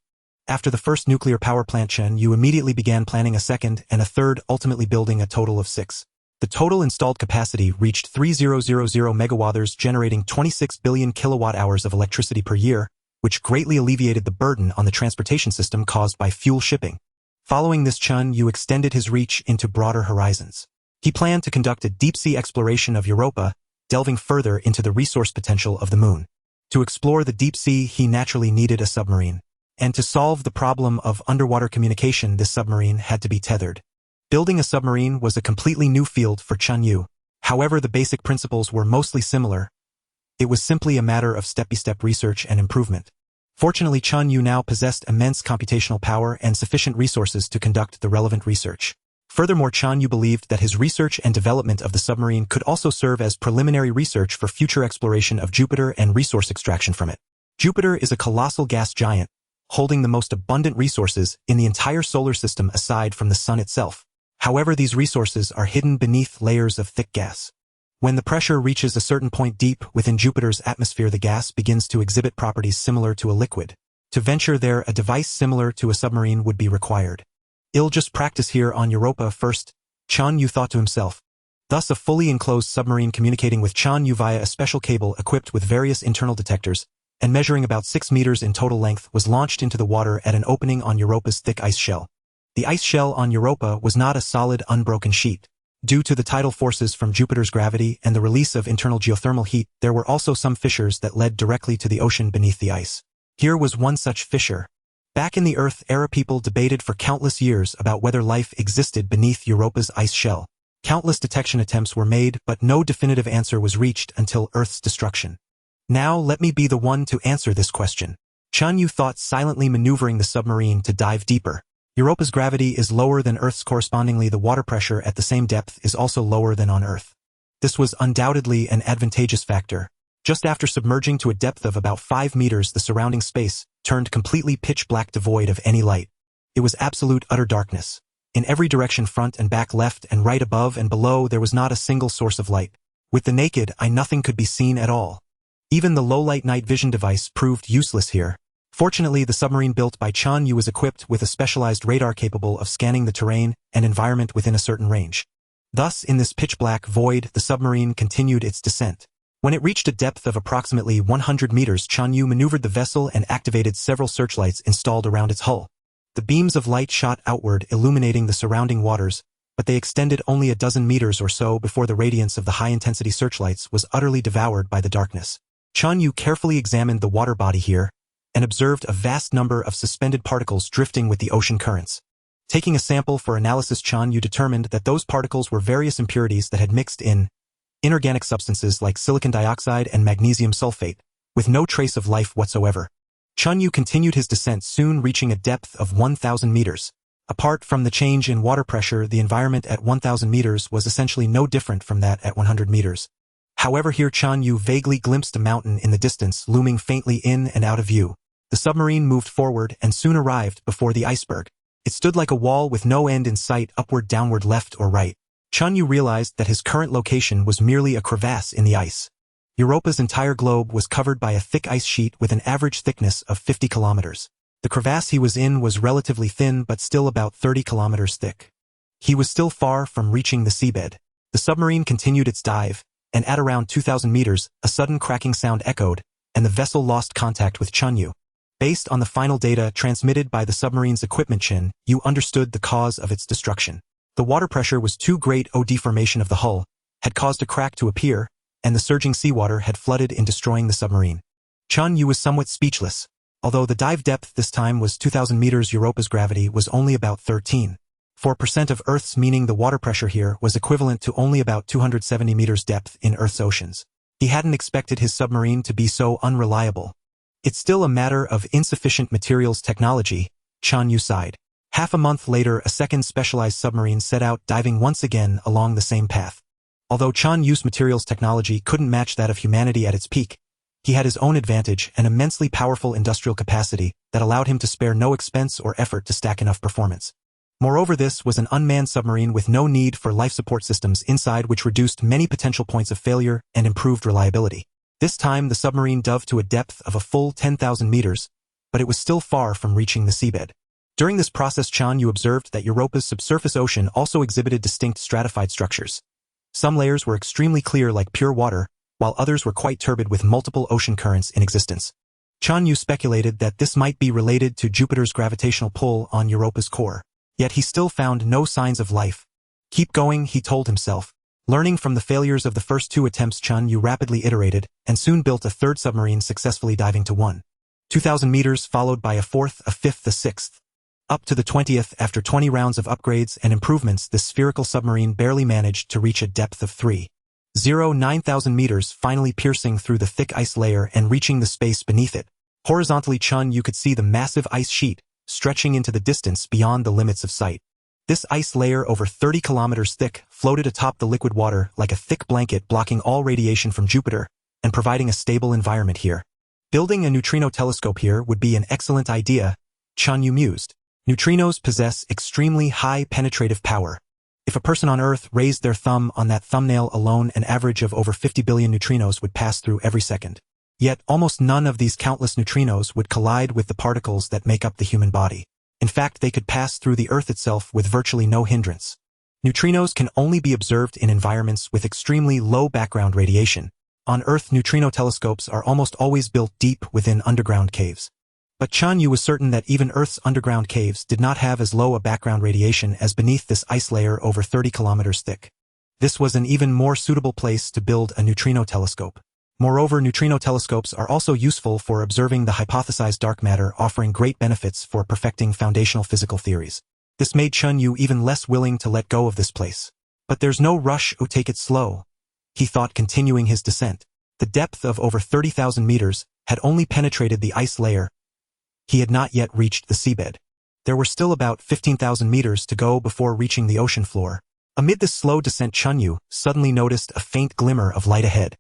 After the first nuclear power plant Chen Yue immediately began planning a second and a third, ultimately building a total of 6. The total installed capacity reached 3000 megawatts, generating 26 billion kilowatt-hours of electricity per year, which greatly alleviated the burden on the transportation system caused by fuel shipping. Following this, Chen Yue extended his reach into broader horizons. He planned to conduct a deep-sea exploration of Europa, delving further into the resource potential of the moon. To explore the deep sea, he naturally needed a submarine. And to solve the problem of underwater communication, this submarine had to be tethered. Building a submarine was a completely new field for Chen Yue. However, the basic principles were mostly similar. It was simply a matter of step-by-step research and improvement. Fortunately, Chen Yue now possessed immense computational power and sufficient resources to conduct the relevant research. Furthermore, Chen Yue believed that his research and development of the submarine could also serve as preliminary research for future exploration of Jupiter and resource extraction from it. Jupiter is a colossal gas giant, holding the most abundant resources in the entire solar system aside from the Sun itself. However, these resources are hidden beneath layers of thick gas. When the pressure reaches a certain point deep within Jupiter's atmosphere, the gas begins to exhibit properties similar to a liquid. To venture there, a device similar to a submarine would be required. I'll just practice here on Europa first, Chen Yue thought to himself. Thus, a fully enclosed submarine communicating with Chen Yue via a special cable equipped with various internal detectors, and measuring about 6 meters in total length, was launched into the water at an opening on Europa's thick ice shell. The ice shell on Europa was not a solid, unbroken sheet. Due to the tidal forces from Jupiter's gravity and the release of internal geothermal heat, there were also some fissures that led directly to the ocean beneath the ice. Here was one such fissure. Back in the Earth era, people debated for countless years about whether life existed beneath Europa's ice shell. Countless detection attempts were made, but no definitive answer was reached until Earth's destruction. Now let me be the one to answer this question. Chen Yue thought, silently maneuvering the submarine to dive deeper. Europa's gravity is lower than Earth's, correspondingly the water pressure at the same depth is also lower than on Earth. This was undoubtedly an advantageous factor. Just after submerging to a depth of about 5 meters, the surrounding space turned completely pitch black, devoid of any light. It was absolute utter darkness. In every direction, front and back, left and right, above and below, there was not a single source of light. With the naked eye, nothing could be seen at all. Even the low-light night vision device proved useless here. Fortunately, the submarine built by Chen Yue was equipped with a specialized radar capable of scanning the terrain and environment within a certain range. Thus, in this pitch-black void, the submarine continued its descent. When it reached a depth of approximately 100 meters, Chen Yue maneuvered the vessel and activated several searchlights installed around its hull. The beams of light shot outward, illuminating the surrounding waters, but they extended only a dozen meters or so before the radiance of the high-intensity searchlights was utterly devoured by the darkness. Chen Yue carefully examined the water body here, and observed a vast number of suspended particles drifting with the ocean currents. Taking a sample for analysis, Chen Yue determined that those particles were various impurities that had mixed in inorganic substances like silicon dioxide and magnesium sulfate, with no trace of life whatsoever. Chen Yue continued his descent, soon reaching a depth of 1,000 meters. Apart from the change in water pressure, the environment at 1,000 meters was essentially no different from that at 100 meters. However, here Chen Yue vaguely glimpsed a mountain in the distance, looming faintly in and out of view. The submarine moved forward and soon arrived before the iceberg. It stood like a wall with no end in sight, upward, downward, left or right. Chen Yue realized that his current location was merely a crevasse in the ice. Europa's entire globe was covered by a thick ice sheet with an average thickness of 50 kilometers. The crevasse he was in was relatively thin but still about 30 kilometers thick. He was still far from reaching the seabed. The submarine continued its dive, and at around 2,000 meters, a sudden cracking sound echoed, and the vessel lost contact with Chen Yue. Based on the final data transmitted by the submarine's equipment, Chen Yue understood the cause of its destruction. The water pressure was too great. Deformation of the hull had caused a crack to appear, and the surging seawater had flooded in, destroying the submarine. Chen Yue was somewhat speechless. Although the dive depth this time was 2,000 meters, Europa's gravity was only about 13.4% of Earth's, meaning the water pressure here was equivalent to only about 270 meters depth in Earth's oceans. He hadn't expected his submarine to be so unreliable. It's still a matter of insufficient materials technology, Chen Yue sighed. Half a month later, a second specialized submarine set out, diving once again along the same path. Although Chen Yue's materials technology couldn't match that of humanity at its peak, he had his own advantage, an immensely powerful industrial capacity that allowed him to spare no expense or effort to stack enough performance. Moreover, this was an unmanned submarine with no need for life support systems inside, which reduced many potential points of failure and improved reliability. This time, the submarine dove to a depth of a full 10,000 meters, but it was still far from reaching the seabed. During this process, Chen Yue observed that Europa's subsurface ocean also exhibited distinct stratified structures. Some layers were extremely clear like pure water, while others were quite turbid with multiple ocean currents in existence. Chen Yue speculated that this might be related to Jupiter's gravitational pull on Europa's core. Yet he still found no signs of life. Keep going, he told himself. Learning from the failures of the first two attempts, Chen Yue rapidly iterated and soon built a third submarine, successfully diving to 2,000 meters, followed by a fourth, a fifth, a sixth. Up to the 20th, after 20 rounds of upgrades and improvements, this spherical submarine barely managed to reach a depth of 3,009,000 meters, finally piercing through the thick ice layer and reaching the space beneath it. Horizontally, Chen Yue could see the massive ice sheet stretching into the distance beyond the limits of sight. This ice layer, over 30 kilometers thick, floated atop the liquid water like a thick blanket, blocking all radiation from Jupiter and providing a stable environment here. Building a neutrino telescope here would be an excellent idea, Chen Yue mused. Neutrinos possess extremely high penetrative power. If a person on Earth raised their thumb on that thumbnail alone, an average of over 50 billion neutrinos would pass through every second. Yet almost none of these countless neutrinos would collide with the particles that make up the human body. In fact, they could pass through the Earth itself with virtually no hindrance. Neutrinos can only be observed in environments with extremely low background radiation. On Earth, neutrino telescopes are almost always built deep within underground caves. But Chen Yue was certain that even Earth's underground caves did not have as low a background radiation as beneath this ice layer over 30 kilometers thick. This was an even more suitable place to build a neutrino telescope. Moreover, neutrino telescopes are also useful for observing the hypothesized dark matter, offering great benefits for perfecting foundational physical theories. This made Chen Yue even less willing to let go of this place. But there's no rush, take it slow, he thought, continuing his descent. The depth of over 30,000 meters had only penetrated the ice layer. He had not yet reached the seabed. There were still about 15,000 meters to go before reaching the ocean floor. Amid this slow descent, Chen Yue suddenly noticed a faint glimmer of light ahead.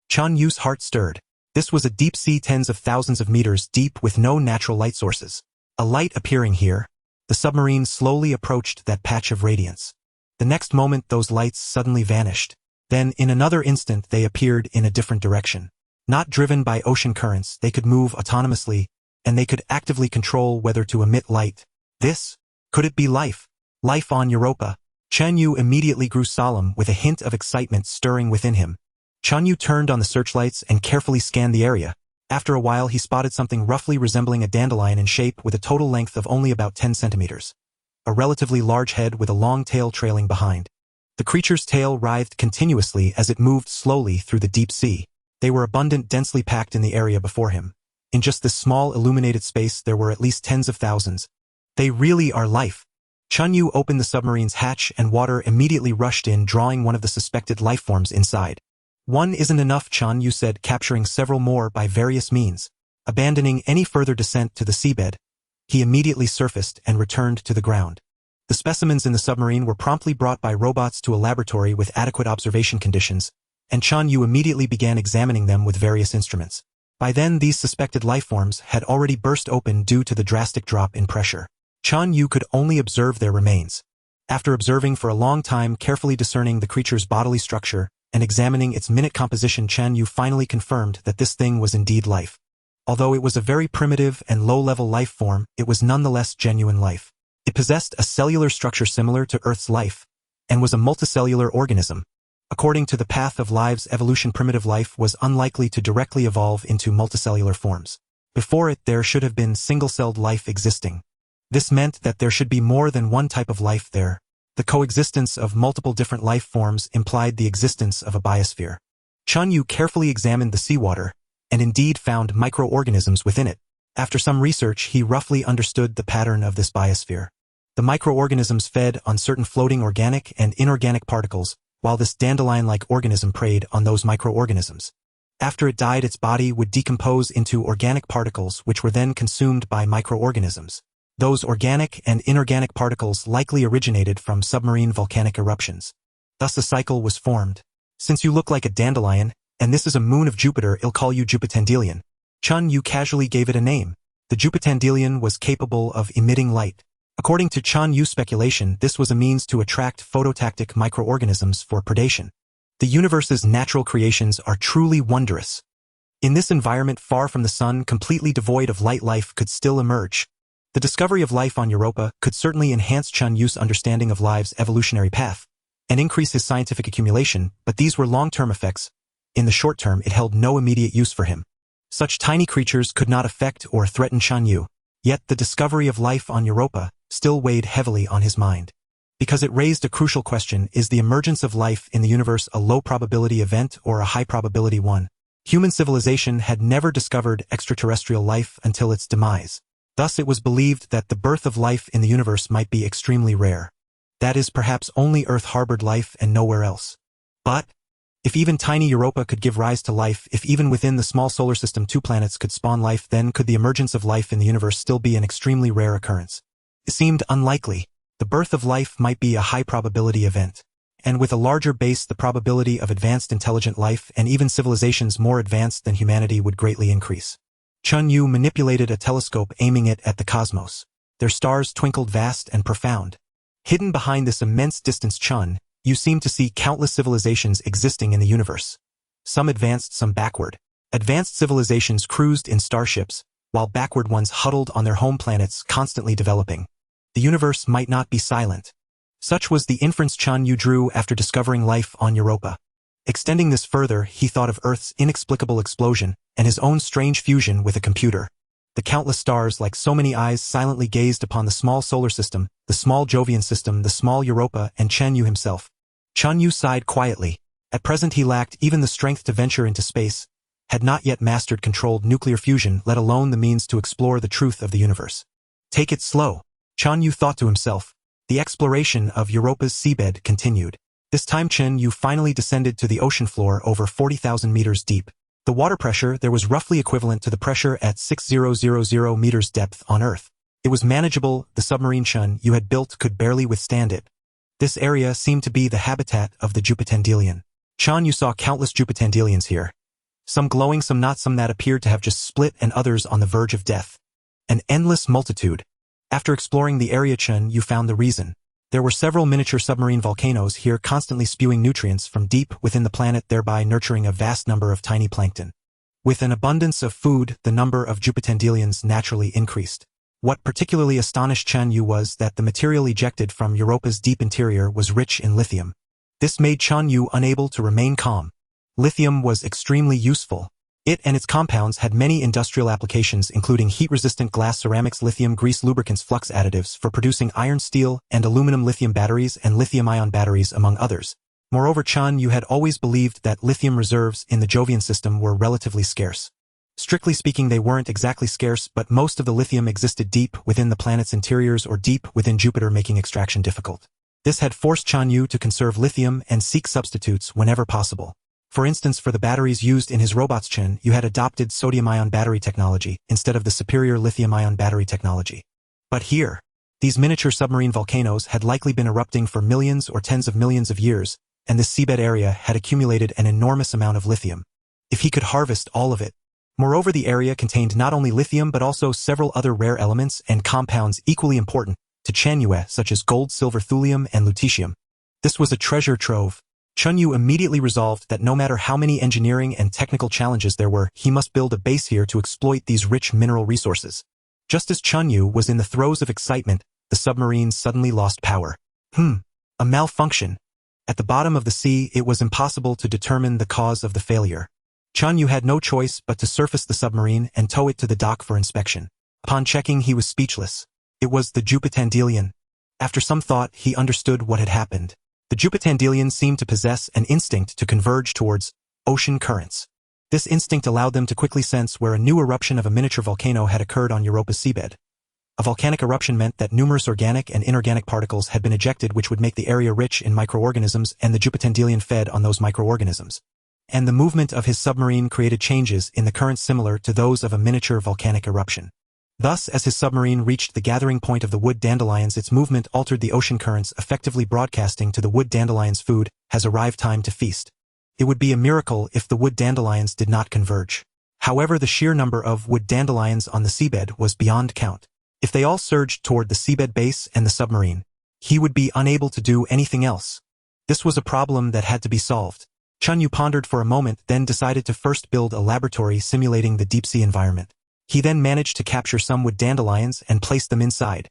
Chen Yue's heart stirred. This was a deep sea tens of thousands of meters deep with no natural light sources. A light appearing here. The submarine slowly approached that patch of radiance. The next moment, those lights suddenly vanished. Then, in another instant, they appeared in a different direction. Not driven by ocean currents, they could move autonomously, and they could actively control whether to emit light. Could it be life? Life on Europa? Chen Yue immediately grew solemn, with a hint of excitement stirring within him. Chen Yue turned on the searchlights and carefully scanned the area. After a while, he spotted something roughly resembling a dandelion in shape with a total length of only about 10 centimeters. A relatively large head with a long tail trailing behind. The creature's tail writhed continuously as it moved slowly through the deep sea. They were abundant, densely packed in the area before him. In just this small illuminated space, there were at least tens of thousands. They really are life. Chen Yue opened the submarine's hatch and water immediately rushed in, drawing one of the suspected life forms inside. One isn't enough, Chen Yue said, capturing several more by various means. Abandoning any further descent to the seabed, he immediately surfaced and returned to the ground. The specimens in the submarine were promptly brought by robots to a laboratory with adequate observation conditions, and Chen Yue immediately began examining them with various instruments. By then, these suspected lifeforms had already burst open due to the drastic drop in pressure. Chen Yue could only observe their remains. After observing for a long time, carefully discerning the creature's bodily structure, and examining its minute composition, Chen Yue finally confirmed that this thing was indeed life. Although it was a very primitive and low-level life form, it was nonetheless genuine life. It possessed a cellular structure similar to Earth's life, and was a multicellular organism. According to the path of life's evolution, primitive life was unlikely to directly evolve into multicellular forms. Before it, there should have been single-celled life existing. This meant that there should be more than one type of life there. The coexistence of multiple different life forms implied the existence of a biosphere. Chen Yue carefully examined the seawater, and indeed found microorganisms within it. After some research, he roughly understood the pattern of this biosphere. The microorganisms fed on certain floating organic and inorganic particles, while this dandelion-like organism preyed on those microorganisms. After it died, its body would decompose into organic particles which were then consumed by microorganisms. Those organic and inorganic particles likely originated from submarine volcanic eruptions. Thus a cycle was formed. Since you look like a dandelion, and this is a moon of Jupiter, I'll call you Jupitandelion. Chen Yue casually gave it a name. The Jupitandelion was capable of emitting light. According to Chen Yue's speculation, this was a means to attract phototactic microorganisms for predation. The universe's natural creations are truly wondrous. In this environment far from the sun, completely devoid of light, life could still emerge. The discovery of life on Europa could certainly enhance Chen Yue's understanding of life's evolutionary path and increase his scientific accumulation, but these were long-term effects. In the short term, it held no immediate use for him. Such tiny creatures could not affect or threaten Chen Yue. Yet the discovery of life on Europa still weighed heavily on his mind. Because it raised a crucial question: is the emergence of life in the universe a low-probability event or a high-probability one? Human civilization had never discovered extraterrestrial life until its demise. Thus it was believed that the birth of life in the universe might be extremely rare. That is, perhaps only Earth harbored life and nowhere else. But if even tiny Europa could give rise to life, if even within the small solar system 2 planets could spawn life, then could the emergence of life in the universe still be an extremely rare occurrence? It seemed unlikely. The birth of life might be a high-probability event. And with a larger base, the probability of advanced intelligent life and even civilizations more advanced than humanity would greatly increase. Chen Yue manipulated a telescope, aiming it at the cosmos. Their stars twinkled vast and profound. Hidden behind this immense distance, Chen Yue seemed to see countless civilizations existing in the universe. Some advanced, some backward. Advanced civilizations cruised in starships, while backward ones huddled on their home planets, constantly developing. The universe might not be silent. Such was the inference Chen Yue drew after discovering life on Europa. Extending this further, he thought of Earth's inexplicable explosion and his own strange fusion with a computer. The countless stars, like so many eyes, silently gazed upon the small solar system, the small Jovian system, the small Europa, and Chen Yue himself. Chen Yue sighed quietly. At present he lacked even the strength to venture into space, had not yet mastered controlled nuclear fusion, let alone the means to explore the truth of the universe. Take it slow, Chen Yue thought to himself. The exploration of Europa's seabed continued. This time Chen Yue finally descended to the ocean floor over 40,000 meters deep. The water pressure there was roughly equivalent to the pressure at 6,000 meters depth on Earth. It was manageable. The submarine Chen Yue had built could barely withstand it. This area seemed to be the habitat of the Jupitandelion. Chen Yue saw countless Jupitandelions here. Some glowing, some not, some that appeared to have just split, and others on the verge of death. An endless multitude. After exploring the area, Chen Yue found the reason. There were several miniature submarine volcanoes here, constantly spewing nutrients from deep within the planet, thereby nurturing a vast number of tiny plankton. With an abundance of food, the number of Jupitandelions naturally increased. What particularly astonished Chen Yue was that the material ejected from Europa's deep interior was rich in lithium. This made Chen Yue unable to remain calm. Lithium was extremely useful. It and its compounds had many industrial applications, including heat-resistant glass, ceramics, lithium grease, lubricants, flux additives for producing iron, steel, and aluminum, lithium batteries and lithium-ion batteries, among others. Moreover, Chen Yue had always believed that lithium reserves in the Jovian system were relatively scarce. Strictly speaking, they weren't exactly scarce, but most of the lithium existed deep within the planet's interiors or deep within Jupiter, making extraction difficult. This had forced Chen Yue to conserve lithium and seek substitutes whenever possible. For instance, for the batteries used in his robots, Chen Yue had adopted sodium-ion battery technology instead of the superior lithium-ion battery technology. But here, these miniature submarine volcanoes had likely been erupting for millions or tens of millions of years, and this seabed area had accumulated an enormous amount of lithium. If he could harvest all of it. Moreover, the area contained not only lithium but also several other rare elements and compounds equally important to Chen Yue, such as gold, silver, thulium, and lutetium. This was a treasure trove. Chen Yue immediately resolved that no matter how many engineering and technical challenges there were, he must build a base here to exploit these rich mineral resources. Just as Chen Yue was in the throes of excitement, the submarine suddenly lost power. A malfunction. At the bottom of the sea, it was impossible to determine the cause of the failure. Chen Yue had no choice but to surface the submarine and tow it to the dock for inspection. Upon checking, he was speechless. It was the Jupitandelion. After some thought, he understood what had happened. The Jupitandelion seemed to possess an instinct to converge towards ocean currents. This instinct allowed them to quickly sense where a new eruption of a miniature volcano had occurred on Europa's seabed. A volcanic eruption meant that numerous organic and inorganic particles had been ejected, which would make the area rich in microorganisms, and the Jupitandelion fed on those microorganisms. And the movement of his submarine created changes in the currents similar to those of a miniature volcanic eruption. Thus, as his submarine reached the gathering point of the wood dandelions, its movement altered the ocean currents, effectively broadcasting to the wood dandelions food has arrived, time to feast. It would be a miracle if the wood dandelions did not converge. However, the sheer number of wood dandelions on the seabed was beyond count. If they all surged toward the seabed base and the submarine, he would be unable to do anything else. This was a problem that had to be solved. Chen Yue pondered for a moment, then decided to first build a laboratory simulating the deep-sea environment. He then managed to capture some wood dandelions and place them inside.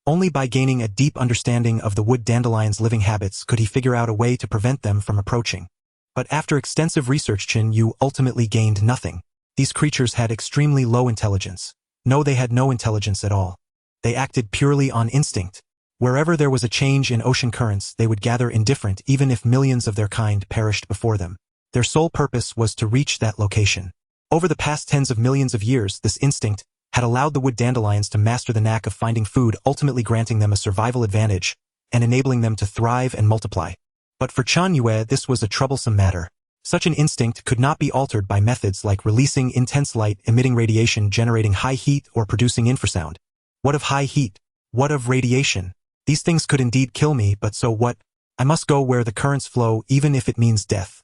Only by gaining a deep understanding of the wood dandelions' living habits could he figure out a way to prevent them from approaching. But after extensive research, Chen Yue ultimately gained nothing. These creatures had extremely low intelligence. No, they had no intelligence at all. They acted purely on instinct. Wherever there was a change in ocean currents, they would gather indifferent, even if millions of their kind perished before them. Their sole purpose was to reach that location. Over the past tens of millions of years, this instinct had allowed the wood dandelions to master the knack of finding food, ultimately granting them a survival advantage and enabling them to thrive and multiply. But for Chen Yue, this was a troublesome matter. Such an instinct could not be altered by methods like releasing intense light, emitting radiation, generating high heat, or producing infrasound. What of high heat? What of radiation? These things could indeed kill me, but so what? I must go where the currents flow, even if it means death.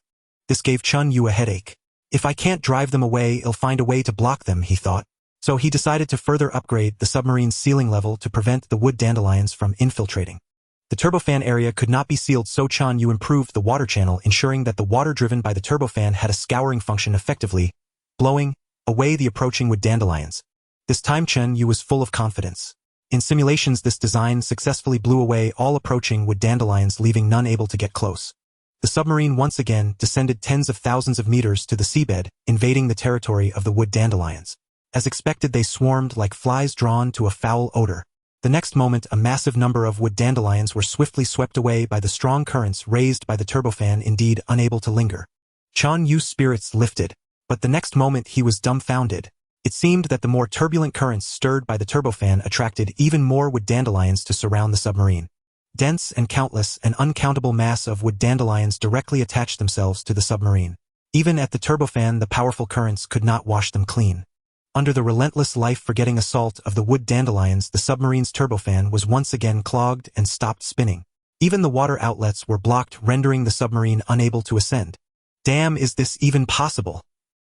This gave Chen Yue a headache. If I can't drive them away, I'll find a way to block them, he thought. So he decided to further upgrade the submarine's sealing level to prevent the wood dandelions from infiltrating. The turbofan area could not be sealed, so Chen Yue improved the water channel, ensuring that the water driven by the turbofan had a scouring function, effectively blowing away the approaching wood dandelions. This time Chen Yue was full of confidence. In simulations, this design successfully blew away all approaching wood dandelions, leaving none able to get close. The submarine once again descended tens of thousands of meters to the seabed, invading the territory of the wood dandelions. As expected, they swarmed like flies drawn to a foul odor. The next moment, a massive number of wood dandelions were swiftly swept away by the strong currents raised by the turbofan, indeed unable to linger. Chen Yue's spirits lifted, but the next moment he was dumbfounded. It seemed that the more turbulent currents stirred by the turbofan attracted even more wood dandelions to surround the submarine. Dense and countless, an uncountable mass of wood dandelions directly attached themselves to the submarine. Even at the turbofan, the powerful currents could not wash them clean. Under the relentless, life-forgetting assault of the wood dandelions, the submarine's turbofan was once again clogged and stopped spinning. Even the water outlets were blocked, rendering the submarine unable to ascend. Damn, is this even possible?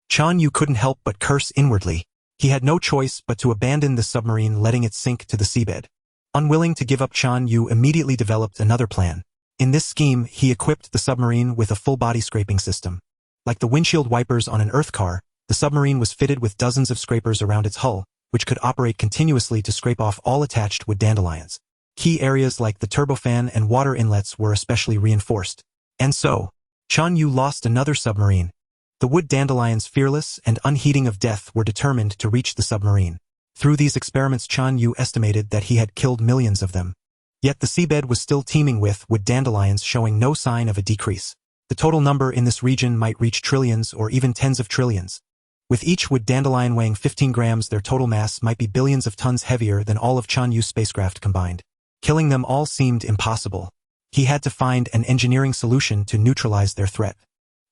Chen Yue couldn't help but curse inwardly. He had no choice but to abandon the submarine, letting it sink to the seabed. Unwilling to give up, Chen Yue immediately developed another plan. In this scheme, he equipped the submarine with a full-body scraping system. Like the windshield wipers on an Earth car, the submarine was fitted with dozens of scrapers around its hull, which could operate continuously to scrape off all attached wood dandelions. Key areas like the turbofan and water inlets were especially reinforced. And so, Chen Yue lost another submarine. The wood dandelions, fearless and unheeding of death, were determined to reach the submarine. Through these experiments, Chen Yue estimated that he had killed millions of them. Yet the seabed was still teeming with wood dandelions, showing no sign of a decrease. The total number in this region might reach trillions or even tens of trillions. With each wood dandelion weighing 15 grams, their total mass might be billions of tons heavier than all of Chen Yue's spacecraft combined. Killing them all seemed impossible. He had to find an engineering solution to neutralize their threat.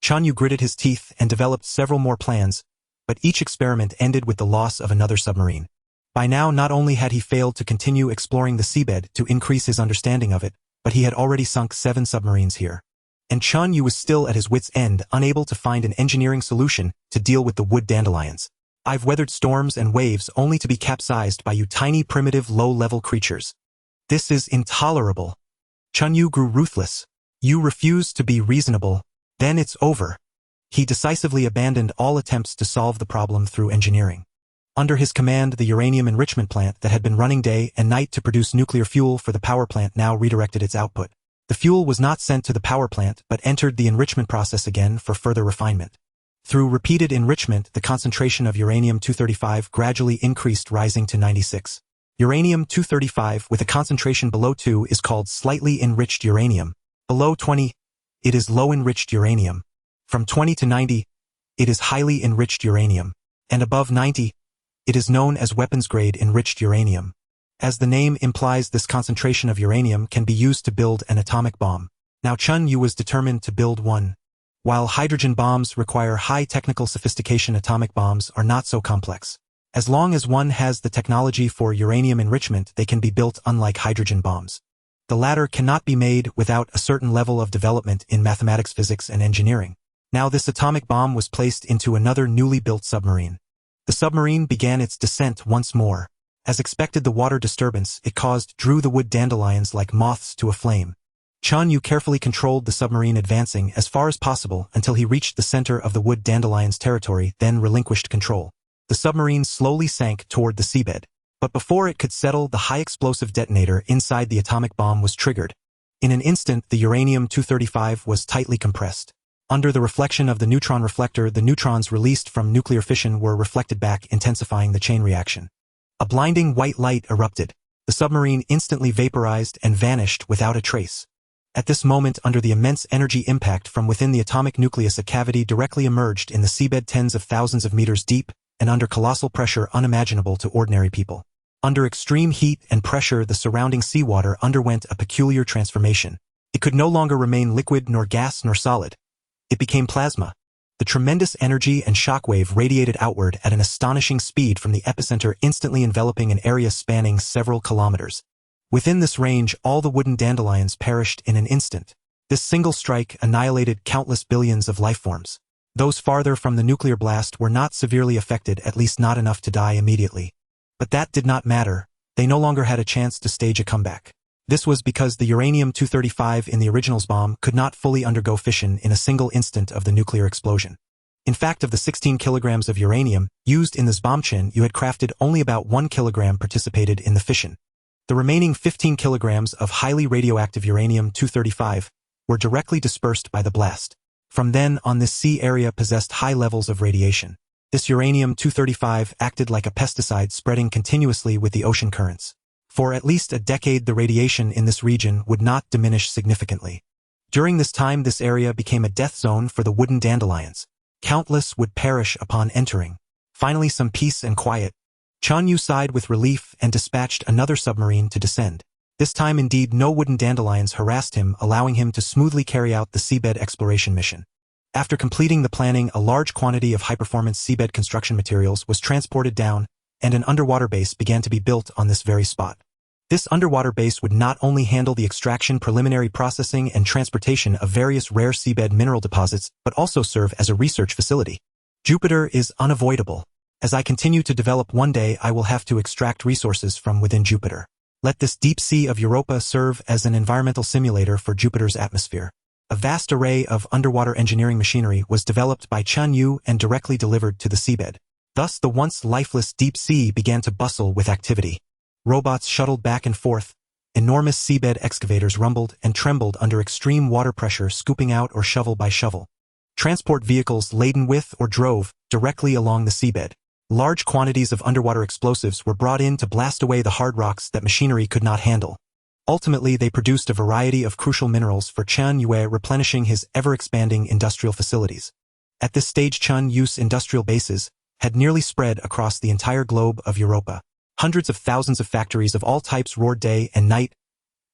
Chen Yue gritted his teeth and developed several more plans, but each experiment ended with the loss of another submarine. By now not only had he failed to continue exploring the seabed to increase his understanding of it, but he had already sunk 7 submarines here. And Chen Yue was still at his wits' end, unable to find an engineering solution to deal with the wood dandelions. I've weathered storms and waves only to be capsized by you tiny primitive low-level creatures. This is intolerable. Chen Yue grew ruthless. You refuse to be reasonable, then it's over. He decisively abandoned all attempts to solve the problem through engineering. Under his command, the uranium enrichment plant that had been running day and night to produce nuclear fuel for the power plant now redirected its output. The fuel was not sent to the power plant but entered the enrichment process again for further refinement. Through repeated enrichment, the concentration of uranium-235 gradually increased, rising to 96. Uranium-235 with a concentration below 2 is called slightly enriched uranium. Below 20, it is low-enriched uranium. From 20 to 90, it is highly enriched uranium. And above 90, it is known as weapons-grade enriched uranium. As the name implies, this concentration of uranium can be used to build an atomic bomb. Now Chen Yue was determined to build one. While hydrogen bombs require high technical sophistication, atomic bombs are not so complex. As long as one has the technology for uranium enrichment, they can be built unlike hydrogen bombs. The latter cannot be made without a certain level of development in mathematics, physics, and engineering. Now this atomic bomb was placed into another newly built submarine. The submarine began its descent once more. As expected, the water disturbance it caused drew the wood dandelions like moths to a flame. Chen Yue carefully controlled the submarine, advancing as far as possible until he reached the center of the wood dandelions' territory, then relinquished control. The submarine slowly sank toward the seabed. But before it could settle, the high-explosive detonator inside the atomic bomb was triggered. In an instant, the uranium-235 was tightly compressed. Under the reflection of the neutron reflector, the neutrons released from nuclear fission were reflected back, intensifying the chain reaction. A blinding white light erupted. The submarine instantly vaporized and vanished without a trace. At this moment, under the immense energy impact from within the atomic nucleus, a cavity directly emerged in the seabed, tens of thousands of meters deep, and under colossal pressure unimaginable to ordinary people. Under extreme heat and pressure, the surrounding seawater underwent a peculiar transformation. It could no longer remain liquid, nor gas, nor solid. It became plasma. The tremendous energy and shockwave radiated outward at an astonishing speed from the epicenter, instantly enveloping an area spanning several kilometers. Within this range, all the wooden dandelions perished in an instant. This single strike annihilated countless billions of lifeforms. Those farther from the nuclear blast were not severely affected, at least not enough to die immediately. But that did not matter. They no longer had a chance to stage a comeback. This was because the uranium-235 in the original's bomb could not fully undergo fission in a single instant of the nuclear explosion. In fact, of the 16 kilograms of uranium used in this bomb, Chen Yue had crafted only about 1 kilogram participated in the fission. The remaining 15 kilograms of highly radioactive uranium-235 were directly dispersed by the blast. From then on, this sea area possessed high levels of radiation. This uranium-235 acted like a pesticide, spreading continuously with the ocean currents. For at least a decade, the radiation in this region would not diminish significantly. During this time, this area became a death zone for the wooden dandelions. Countless would perish upon entering. Finally, some peace and quiet. Chen Yue sighed with relief and dispatched another submarine to descend. This time, indeed, no wooden dandelions harassed him, allowing him to smoothly carry out the seabed exploration mission. After completing the planning, a large quantity of high-performance seabed construction materials was transported down, and an underwater base began to be built on this very spot. This underwater base would not only handle the extraction, preliminary processing, and transportation of various rare seabed mineral deposits, but also serve as a research facility. Jupiter is unavoidable. As I continue to develop, one day I will have to extract resources from within Jupiter. Let this deep sea of Europa serve as an environmental simulator for Jupiter's atmosphere. A vast array of underwater engineering machinery was developed by Chen Yue and directly delivered to the seabed. Thus, the once lifeless deep sea began to bustle with activity. Robots shuttled back and forth. Enormous seabed excavators rumbled and trembled under extreme water pressure, scooping out or shovel by shovel. Transport vehicles laden with or drove directly along the seabed. Large quantities of underwater explosives were brought in to blast away the hard rocks that machinery could not handle. Ultimately, they produced a variety of crucial minerals for Chen Yue, replenishing his ever-expanding industrial facilities. At this stage, Chen Yue's industrial bases had nearly spread across the entire globe of Europa. Hundreds of thousands of factories of all types roared day and night.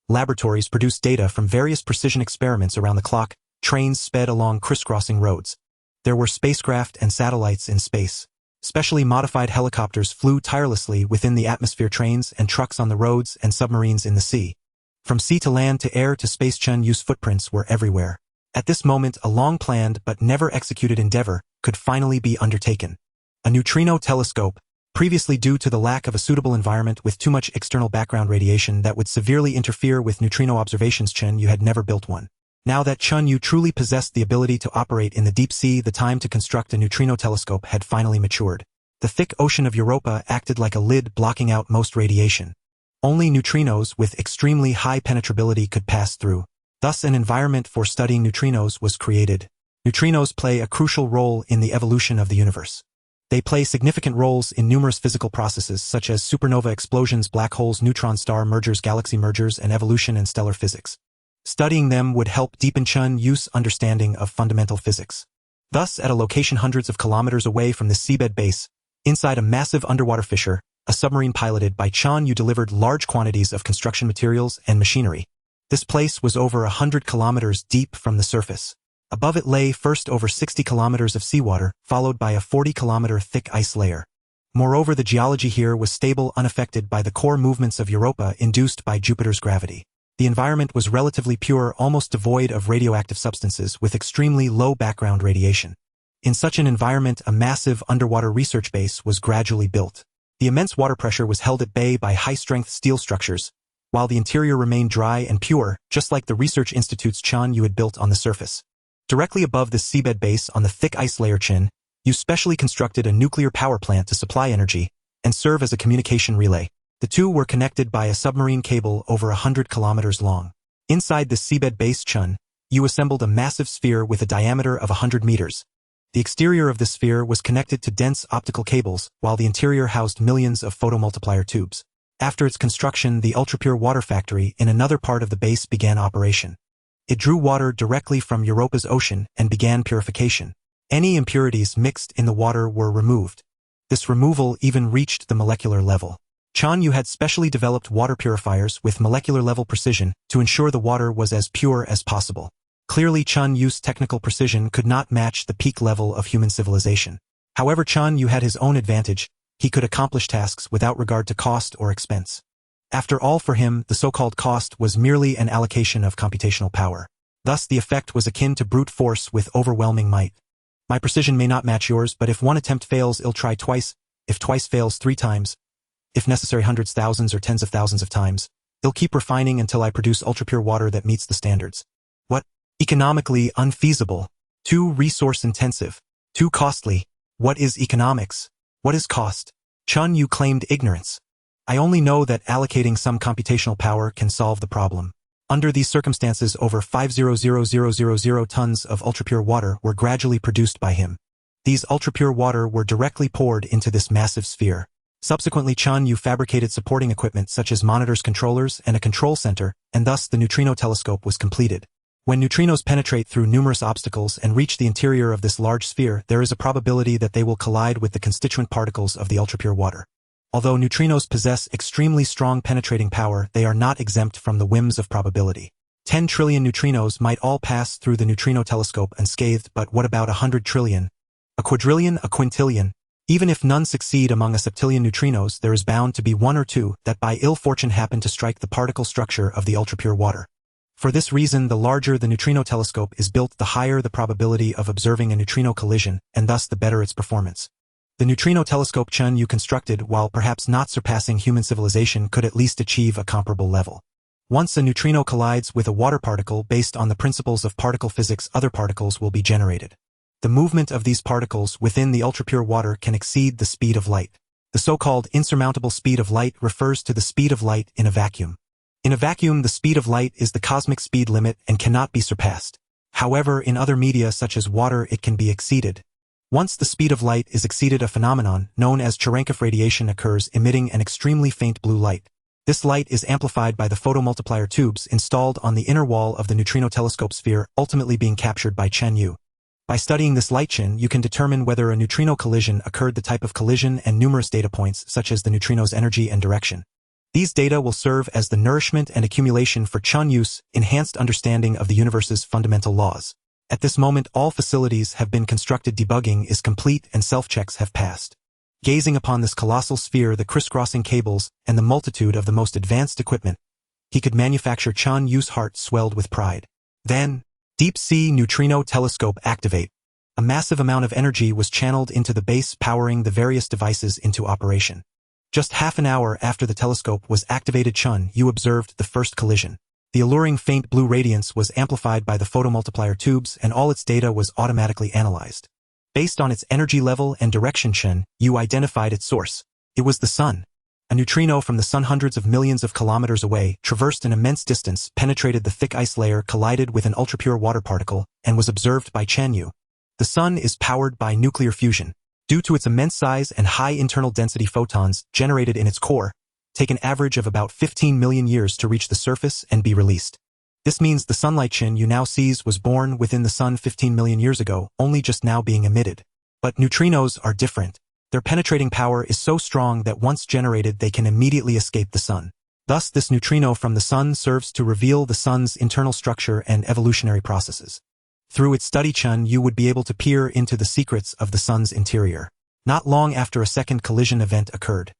Laboratories produced data from various precision experiments around the clock. Trains sped along crisscrossing roads. There were spacecraft and satellites in space. Specially modified helicopters flew tirelessly within the atmosphere, trains and trucks on the roads, and submarines in the sea. From sea to land to air to space, Chen Yue's footprints were everywhere. At this moment, a long-planned but never executed endeavor could finally be undertaken. A neutrino telescope, previously due to the lack of a suitable environment with too much external background radiation that would severely interfere with neutrino observations, Chen Yue had never built one. Now that Chen Yue truly possessed the ability to operate in the deep sea, the time to construct a neutrino telescope had finally matured. The thick ocean of Europa acted like a lid blocking out most radiation. Only neutrinos with extremely high penetrability could pass through. Thus, an environment for studying neutrinos was created. Neutrinos play a crucial role in the evolution of the universe. They play significant roles in numerous physical processes such as supernova explosions, black holes, neutron star mergers, galaxy mergers, and evolution and stellar physics. Studying them would help deepen Chen Yue's understanding of fundamental physics. Thus, at a location hundreds of kilometers away from the seabed base, inside a massive underwater fissure, a submarine piloted by Chen Yue delivered large quantities of construction materials and machinery. This place was over 100 kilometers deep from the surface. Above it lay first over 60 kilometers of seawater, followed by a 40-kilometer thick ice layer. Moreover, the geology here was stable, unaffected by the core movements of Europa induced by Jupiter's gravity. The environment was relatively pure, almost devoid of radioactive substances, with extremely low background radiation. In such an environment, a massive underwater research base was gradually built. The immense water pressure was held at bay by high-strength steel structures, while the interior remained dry and pure, just like the research institutes Chen Yue had built on the surface. Directly above this seabed base on the thick ice layer, Chen Yue specially constructed a nuclear power plant to supply energy and serve as a communication relay. The two were connected by a submarine cable over 100 kilometers long. Inside the seabed base, Chen Yue assembled a massive sphere with a diameter of 100 meters. The exterior of the sphere was connected to dense optical cables, while the interior housed millions of photomultiplier tubes. After its construction, the ultrapure water factory in another part of the base began operation. It drew water directly from Europa's ocean and began purification. Any impurities mixed in the water were removed. This removal even reached the molecular level. Chen Yue had specially developed water purifiers with molecular-level precision to ensure the water was as pure as possible. Clearly, Chen Yue's technical precision could not match the peak level of human civilization. However, Chen Yue had his own advantage. He could accomplish tasks without regard to cost or expense. After all, for him, the so-called cost was merely an allocation of computational power. Thus, the effect was akin to brute force with overwhelming might. My precision may not match yours, but if one attempt fails, I'll try twice. If twice fails, 3 times. If necessary, hundreds, thousands, or tens of thousands of times. I'll keep refining until I produce ultrapure water that meets the standards. What? Economically unfeasible. Too resource-intensive. Too costly. What is economics? What is cost? Chen Yue claimed ignorance. I only know that allocating some computational power can solve the problem. Under these circumstances, over 500,000 tons of ultrapure water were gradually produced by him. These ultrapure water were directly poured into this massive sphere. Subsequently, Chen Yue fabricated supporting equipment such as monitors, controllers, and a control center, and thus the neutrino telescope was completed. When neutrinos penetrate through numerous obstacles and reach the interior of this large sphere, there is a probability that they will collide with the constituent particles of the ultrapure water. Although neutrinos possess extremely strong penetrating power, they are not exempt from the whims of probability. 10 trillion neutrinos might all pass through the neutrino telescope unscathed, but what about 100 trillion? A quadrillion, a quintillion? Even if none succeed among a septillion neutrinos, there is bound to be 1 or 2 that by ill fortune happen to strike the particle structure of the ultrapure water. For this reason, the larger the neutrino telescope is built, the higher the probability of observing a neutrino collision, and thus the better its performance. The neutrino telescope Chen Yue constructed, while perhaps not surpassing human civilization, could at least achieve a comparable level. Once a neutrino collides with a water particle based on the principles of particle physics, other particles will be generated. The movement of these particles within the ultrapure water can exceed the speed of light. The so-called insurmountable speed of light refers to the speed of light in a vacuum. In a vacuum, the speed of light is the cosmic speed limit and cannot be surpassed. However, in other media such as water, it can be exceeded. Once the speed of light is exceeded, a phenomenon known as Cherenkov radiation occurs, emitting an extremely faint blue light. This light is amplified by the photomultiplier tubes installed on the inner wall of the neutrino telescope sphere, ultimately being captured by Chen Yue. By studying this light, Chen Yue can determine whether a neutrino collision occurred, the type of collision, and numerous data points such as the neutrino's energy and direction. These data will serve as the nourishment and accumulation for Chen Yue's enhanced understanding of the universe's fundamental laws. At this moment, all facilities have been constructed, debugging is complete, and self-checks have passed. Gazing upon this colossal sphere, the crisscrossing cables, and the multitude of the most advanced equipment, he could manufacture. Chen Yue's heart swelled with pride. Then, deep-sea neutrino telescope activate. A massive amount of energy was channeled into the base, powering the various devices into operation. Just half an hour after the telescope was activated, Chen Yue observed the first collision. The alluring faint blue radiance was amplified by the photomultiplier tubes, and all its data was automatically analyzed. Based on its energy level and direction, Chen Yue identified its source. It was the sun. A neutrino from the sun hundreds of millions of kilometers away, traversed an immense distance, penetrated the thick ice layer, collided with an ultrapure water particle, and was observed by Chen Yue. The sun is powered by nuclear fusion. Due to its immense size and high internal density, photons generated in its core take an average of about 15 million years to reach the surface and be released. This means the sunlight Chen Yue now sees was born within the sun 15 million years ago, only just now being emitted. But neutrinos are different. Their penetrating power is so strong that once generated they can immediately escape the sun. Thus, this neutrino from the sun serves to reveal the sun's internal structure and evolutionary processes. Through its study, Chen Yue would be able to peer into the secrets of the sun's interior. Not long after, a second collision event occurred.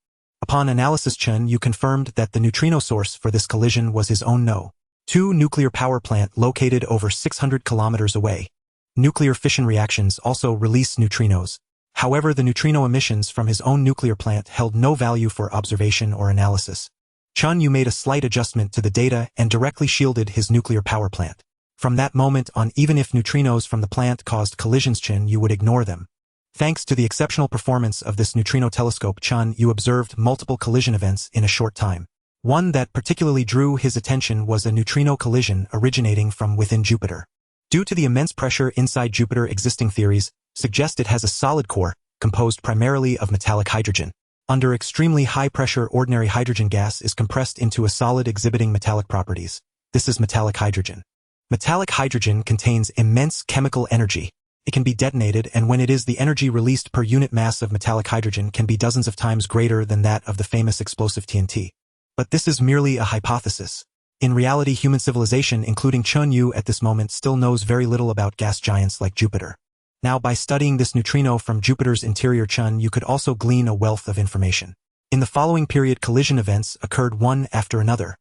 Upon analysis, Chen Yue confirmed that the neutrino source for this collision was his own No.2 nuclear power plant located over 600 kilometers away. Nuclear fission reactions also release neutrinos. However, the neutrino emissions from his own nuclear plant held no value for observation or analysis. Chen Yue made a slight adjustment to the data and directly shielded his nuclear power plant. From that moment on, even if neutrinos from the plant caused collisions, Chen Yue would ignore them. Thanks to the exceptional performance of this neutrino telescope, Chen Yue observed multiple collision events in a short time. One that particularly drew his attention was a neutrino collision originating from within Jupiter. Due to the immense pressure inside Jupiter, existing theories suggest it has a solid core, composed primarily of metallic hydrogen. Under extremely high pressure, ordinary hydrogen gas is compressed into a solid exhibiting metallic properties. This is metallic hydrogen. Metallic hydrogen contains immense chemical energy. It can be detonated, and when it is, the energy released per unit mass of metallic hydrogen can be dozens of times greater than that of the famous explosive TNT. But this is merely a hypothesis. In reality, human civilization, including Chen Yue at this moment, still knows very little about gas giants like Jupiter. Now, by studying this neutrino from Jupiter's interior, Chen Yue could also glean a wealth of information. In the following period, collision events occurred one after another.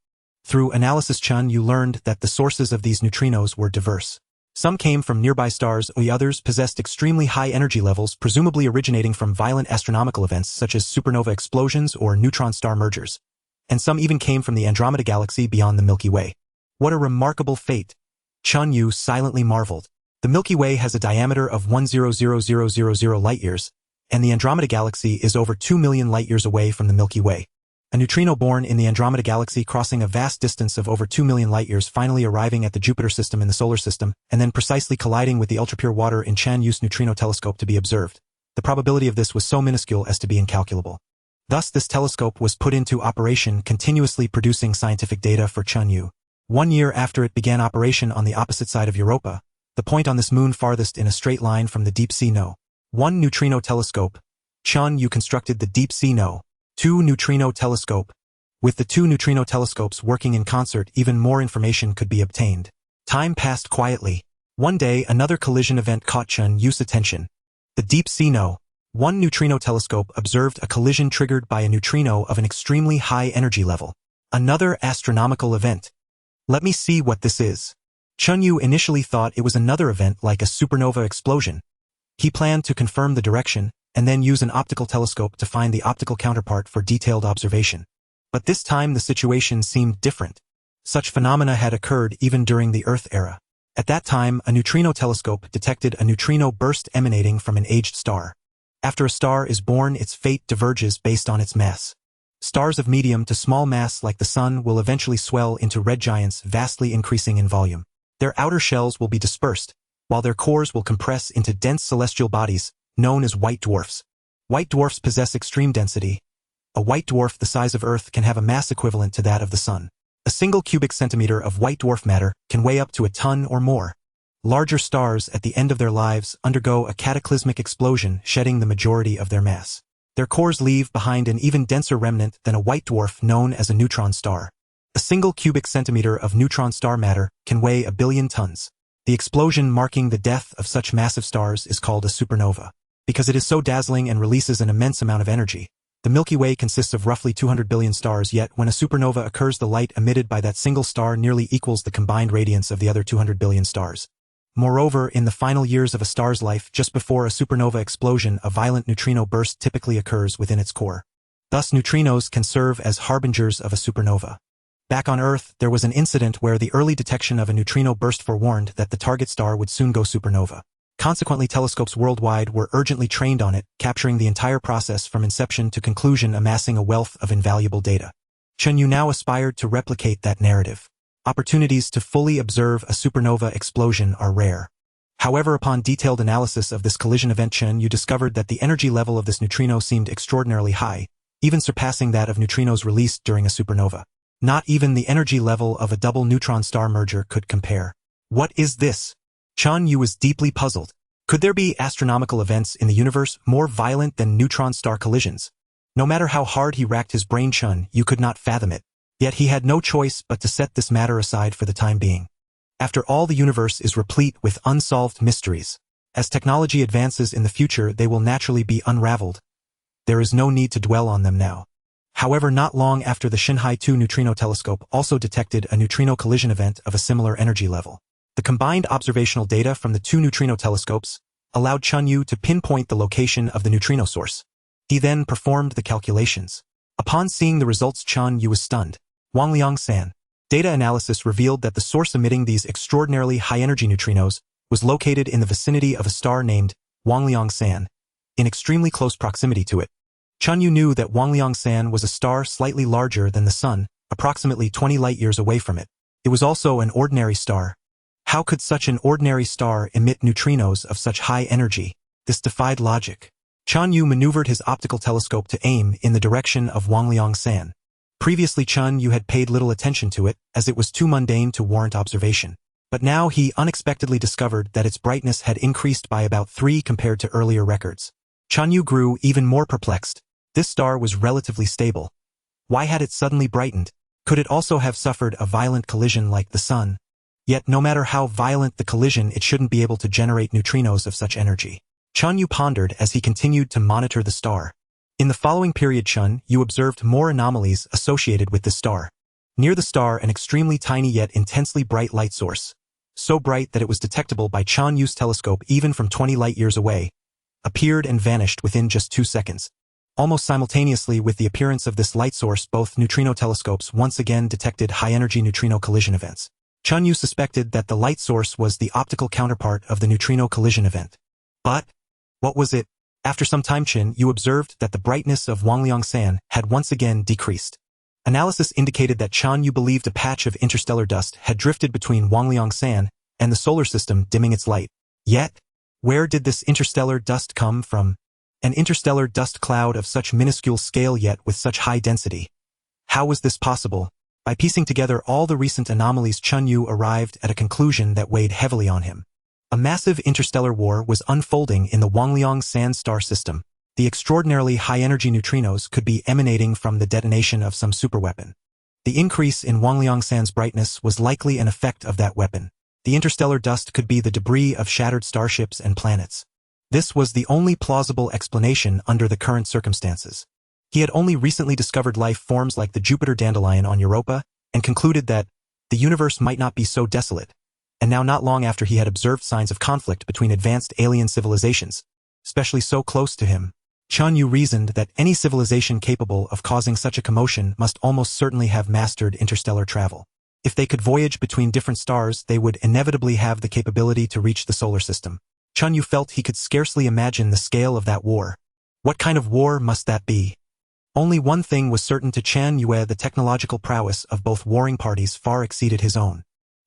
Through analysis, Chen Yue learned that the sources of these neutrinos were diverse. Some came from nearby stars, while others possessed extremely high energy levels, presumably originating from violent astronomical events such as supernova explosions or neutron-star mergers. And some even came from the Andromeda galaxy beyond the Milky Way. What a remarkable fate! Chen Yue silently marveled. The Milky Way has a diameter of 1,000,000 light-years, and the Andromeda galaxy is over 2 million light-years away from the Milky Way. A neutrino born in the Andromeda galaxy, crossing a vast distance of over 2 million light-years, finally arriving at the Jupiter system in the solar system, and then precisely colliding with the ultrapure water in Chen Yue's neutrino telescope to be observed. The probability of this was so minuscule as to be incalculable. Thus, this telescope was put into operation, continuously producing scientific data for Chen Yue. 1 year after it began operation on the opposite side of Europa, the point on this moon farthest in a straight line from the deep-sea No.1 neutrino telescope, Chen Yue constructed the deep-sea No.2 neutrino telescope. With the two neutrino telescopes working in concert, even more information could be obtained. Time passed quietly. One day, another collision event caught Chen Yue's attention. The deep-sea No.1 neutrino telescope observed a collision triggered by a neutrino of an extremely high energy level. Another astronomical event. Let me see what this is. Chen Yue initially thought it was another event like a supernova explosion. He planned to confirm the direction, and then use an optical telescope to find the optical counterpart for detailed observation. But this time the situation seemed different. Such phenomena had occurred even during the Earth era. At that time, a neutrino telescope detected a neutrino burst emanating from an aged star. After a star is born, its fate diverges based on its mass. Stars of medium to small mass like the Sun will eventually swell into red giants, vastly increasing in volume. Their outer shells will be dispersed, while their cores will compress into dense celestial bodies, known as white dwarfs. White dwarfs possess extreme density. A white dwarf the size of Earth can have a mass equivalent to that of the Sun. A single cubic centimeter of white dwarf matter can weigh up to a ton or more. Larger stars at the end of their lives undergo a cataclysmic explosion, shedding the majority of their mass. Their cores leave behind an even denser remnant than a white dwarf known as a neutron star. A single cubic centimeter of neutron star matter can weigh 1 billion tons. The explosion marking the death of such massive stars is called a supernova. because it is so dazzling and releases an immense amount of energy. The Milky Way consists of roughly 200 billion stars, yet when a supernova occurs, the light emitted by that single star nearly equals the combined radiance of the other 200 billion stars. Moreover, in the final years of a star's life, just before a supernova explosion, a violent neutrino burst typically occurs within its core. Thus, neutrinos can serve as harbingers of a supernova. Back on Earth, there was an incident where the early detection of a neutrino burst forewarned that the target star would soon go supernova. Consequently, telescopes worldwide were urgently trained on it, capturing the entire process from inception to conclusion, amassing a wealth of invaluable data. Chen Yue now aspired to replicate that narrative. Opportunities to fully observe a supernova explosion are rare. However, upon detailed analysis of this collision event, Chen Yue discovered that the energy level of this neutrino seemed extraordinarily high, even surpassing that of neutrinos released during a supernova. Not even the energy level of a double neutron star merger could compare. What is this? Chen Yue was deeply puzzled. Could there be astronomical events in the universe more violent than neutron star collisions? No matter how hard he racked his brain, Chen Yue could not fathom it. Yet he had no choice but to set this matter aside for the time being. After all, the universe is replete with unsolved mysteries. As technology advances in the future, they will naturally be unraveled. There is no need to dwell on them now. However, not long after, the Xinhai 2 neutrino telescope also detected a neutrino collision event of a similar energy level. The combined observational data from the two neutrino telescopes allowed Chen Yue to pinpoint the location of the neutrino source. He then performed the calculations. Upon seeing the results, Chen Yue was stunned. Huoying data analysis revealed that the source emitting these extraordinarily high-energy neutrinos was located in the vicinity of a star named Huoying, in extremely close proximity to it. Chen Yue knew that Huoying was a star slightly larger than the Sun, approximately 20 light-years away from it. It was also an ordinary star. How could such an ordinary star emit neutrinos of such high energy? This defied logic. Chen Yue maneuvered his optical telescope to aim in the direction of Huoying. Previously, Chen Yue had paid little attention to it, as it was too mundane to warrant observation. But now he unexpectedly discovered that its brightness had increased by about 3 compared to earlier records. Chen Yue grew even more perplexed. This star was relatively stable. Why had it suddenly brightened? Could it also have suffered a violent collision like the Sun? Yet no matter how violent the collision, it shouldn't be able to generate neutrinos of such energy. Chen Yue pondered as he continued to monitor the star. In the following period, Chen Yue observed more anomalies associated with this star. Near the star, an extremely tiny yet intensely bright light source, so bright that it was detectable by Chen Yue's telescope even from 20 light-years away, appeared and vanished within just 2 seconds. Almost simultaneously with the appearance of this light source, both neutrino telescopes once again detected high-energy neutrino collision events. Chen Yue suspected that the light source was the optical counterpart of the neutrino collision event. But what was it? After some time, Chen Yue observed that the brightness of Huoying had once again decreased. Analysis indicated that Chen Yue believed a patch of interstellar dust had drifted between Huoying and the solar system, dimming its light. Yet, where did this interstellar dust come from? An interstellar dust cloud of such minuscule scale yet with such high density. How was this possible? By piecing together all the recent anomalies, Chen Yue arrived at a conclusion that weighed heavily on him. A massive interstellar war was unfolding in the Huoying star system. The extraordinarily high-energy neutrinos could be emanating from the detonation of some superweapon. The increase in Huoying's brightness was likely an effect of that weapon. The interstellar dust could be the debris of shattered starships and planets. This was the only plausible explanation under the current circumstances. He had only recently discovered life forms like the Jupiter dandelion on Europa, and concluded that the universe might not be so desolate. And now, not long after, he had observed signs of conflict between advanced alien civilizations, especially so close to him. Chen Yue reasoned that any civilization capable of causing such a commotion must almost certainly have mastered interstellar travel. If they could voyage between different stars, they would inevitably have the capability to reach the solar system. Chen Yue felt he could scarcely imagine the scale of that war. What kind of war must that be? Only one thing was certain to Chen Yue: the technological prowess of both warring parties far exceeded his own.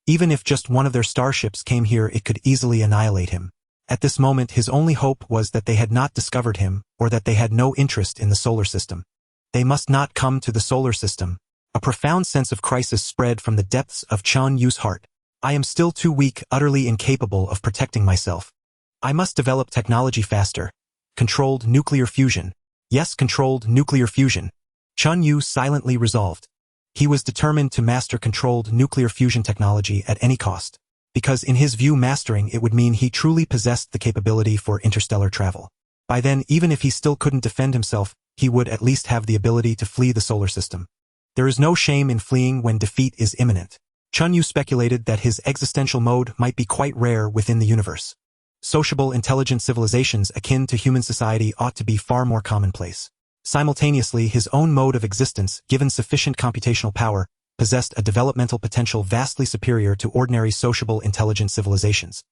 Even if just one of their starships came here, it could easily annihilate him. At this moment, his only hope was that they had not discovered him, or that they had no interest in the solar system. They must not come to the solar system. A profound sense of crisis spread from the depths of Chen Yue's heart. I am still too weak, utterly incapable of protecting myself. I must develop technology faster. Controlled nuclear fusion. Yes, controlled nuclear fusion. Chen Yue silently resolved. He was determined to master controlled nuclear fusion technology at any cost, because in his view, mastering it would mean he truly possessed the capability for interstellar travel. By then, even if he still couldn't defend himself, he would at least have the ability to flee the solar system. There is no shame in fleeing when defeat is imminent. Chen Yue speculated that his existential mode might be quite rare within the universe. Sociable, intelligent civilizations akin to human society ought to be far more commonplace. Simultaneously, his own mode of existence, given sufficient computational power, possessed a developmental potential vastly superior to ordinary sociable, intelligent civilizations.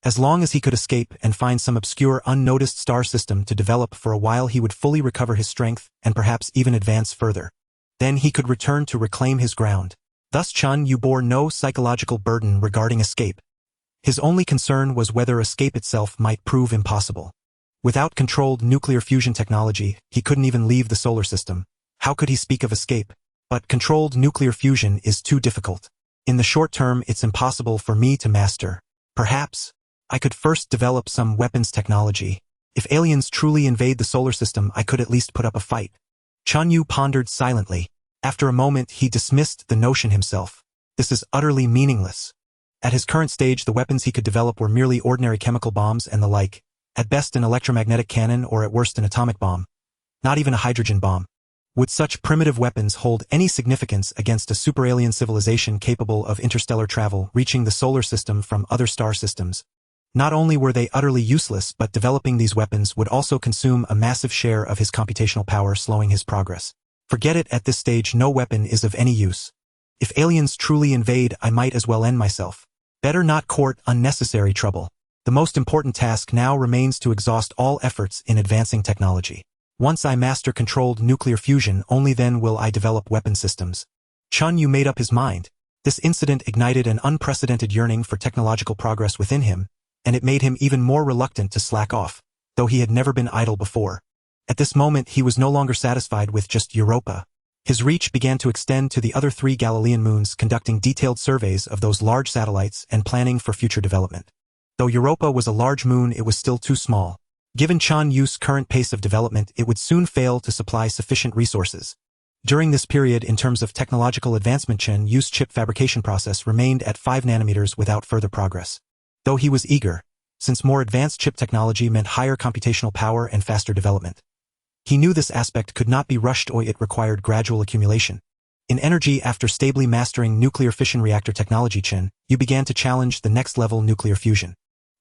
As long as he could escape and find some obscure, unnoticed star system to develop for a while, he would fully recover his strength and perhaps even advance further. Then he could return to reclaim his ground. Thus Chen Yue bore no psychological burden regarding escape. His only concern was whether escape itself might prove impossible. Without controlled nuclear fusion technology, he couldn't even leave the solar system. How could he speak of escape? But controlled nuclear fusion is too difficult. In the short term, it's impossible for me to master. Perhaps I could first develop some weapons technology. If aliens truly invade the solar system, I could at least put up a fight. Chen Yue pondered silently. After a moment, he dismissed the notion himself. This is utterly meaningless. At his current stage, the weapons he could develop were merely ordinary chemical bombs and the like, at best an electromagnetic cannon or at worst an atomic bomb. Not even a hydrogen bomb. Would such primitive weapons hold any significance against a super-alien civilization capable of interstellar travel, reaching the solar system from other star systems? Not only were they utterly useless, but developing these weapons would also consume a massive share of his computational power, slowing his progress. Forget it, at this stage no weapon is of any use. If aliens truly invade, I might as well end myself. Better not court unnecessary trouble. The most important task now remains to exhaust all efforts in advancing technology. Once I master controlled nuclear fusion, only then will I develop weapon systems. Chen Yue made up his mind. This incident ignited an unprecedented yearning for technological progress within him, and it made him even more reluctant to slack off, though he had never been idle before. At this moment, he was no longer satisfied with just Europa. His reach began to extend to the other 3 Galilean moons, conducting detailed surveys of those large satellites and planning for future development. Though Europa was a large moon, it was still too small. Given Chen Yue's current pace of development, it would soon fail to supply sufficient resources. During this period, in terms of technological advancement, Chen Yue's chip fabrication process remained at 5 nanometers without further progress. Though he was eager, since more advanced chip technology meant higher computational power and faster development. He knew this aspect could not be rushed, or it required gradual accumulation. In energy, after stably mastering nuclear fission reactor technology, Chen Yue began to challenge the next level, nuclear fusion.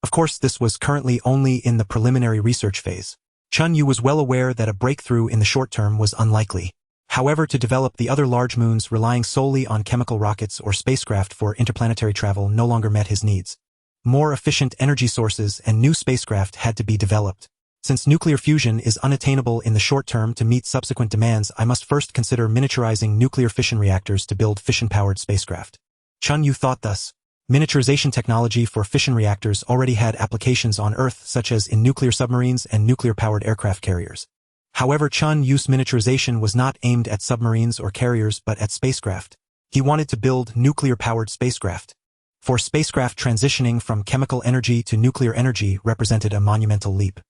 Of course, this was currently only in the preliminary research phase. Chen Yue was well aware that a breakthrough in the short term was unlikely. However, to develop the other large moons relying solely on chemical rockets or spacecraft for interplanetary travel no longer met his needs. More efficient energy sources and new spacecraft had to be developed. Since nuclear fusion is unattainable in the short term, to meet subsequent demands, I must first consider miniaturizing nuclear fission reactors to build fission-powered spacecraft. Chen Yue thought thus. Miniaturization technology for fission reactors already had applications on Earth, such as in nuclear submarines and nuclear-powered aircraft carriers. However, Chen Yue's miniaturization was not aimed at submarines or carriers but at spacecraft. He wanted to build nuclear-powered spacecraft. For spacecraft, transitioning from chemical energy to nuclear energy represented a monumental leap.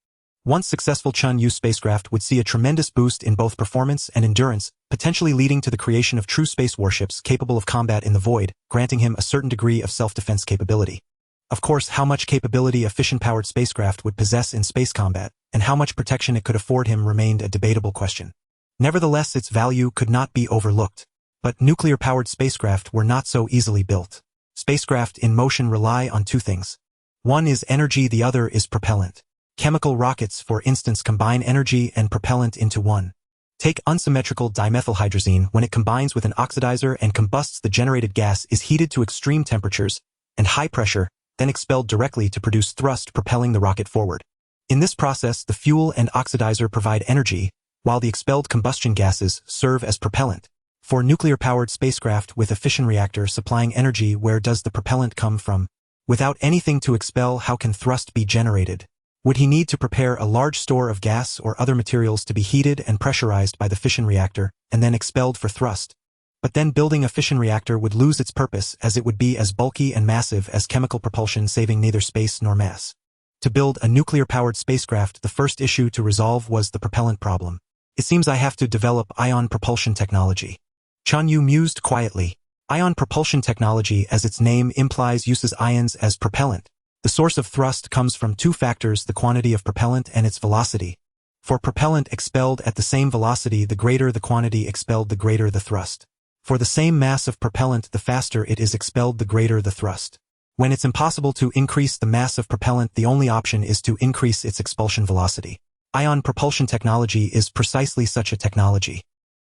Once successful, Chen Yue's spacecraft would see a tremendous boost in both performance and endurance, potentially leading to the creation of true space warships capable of combat in the void, granting him a certain degree of self-defense capability. Of course, how much capability a fission-powered spacecraft would possess in space combat, and how much protection it could afford him, remained a debatable question. Nevertheless, its value could not be overlooked. But nuclear-powered spacecraft were not so easily built. Spacecraft in motion rely on 2 things. One is energy, the other is propellant. Chemical rockets, for instance, combine energy and propellant into one. Take unsymmetrical dimethylhydrazine. When it combines with an oxidizer and combusts, the generated gas is heated to extreme temperatures and high pressure, then expelled directly to produce thrust, propelling the rocket forward. In this process, the fuel and oxidizer provide energy, while the expelled combustion gases serve as propellant. For nuclear-powered spacecraft with a fission reactor supplying energy, where does the propellant come from? Without anything to expel, how can thrust be generated? Would he need to prepare a large store of gas or other materials to be heated and pressurized by the fission reactor, and then expelled for thrust? But then building a fission reactor would lose its purpose, as it would be as bulky and massive as chemical propulsion, saving neither space nor mass. To build a nuclear-powered spacecraft, the first issue to resolve was the propellant problem. It seems I have to develop ion propulsion technology. Chen Yue mused quietly. Ion propulsion technology, as its name implies, uses ions as propellant. The source of thrust comes from two factors: the quantity of propellant and its velocity. For propellant expelled at the same velocity, the greater the quantity expelled, the greater the thrust. For the same mass of propellant, the faster it is expelled, the greater the thrust. When it's impossible to increase the mass of propellant, the only option is to increase its expulsion velocity. Ion propulsion technology is precisely such a technology.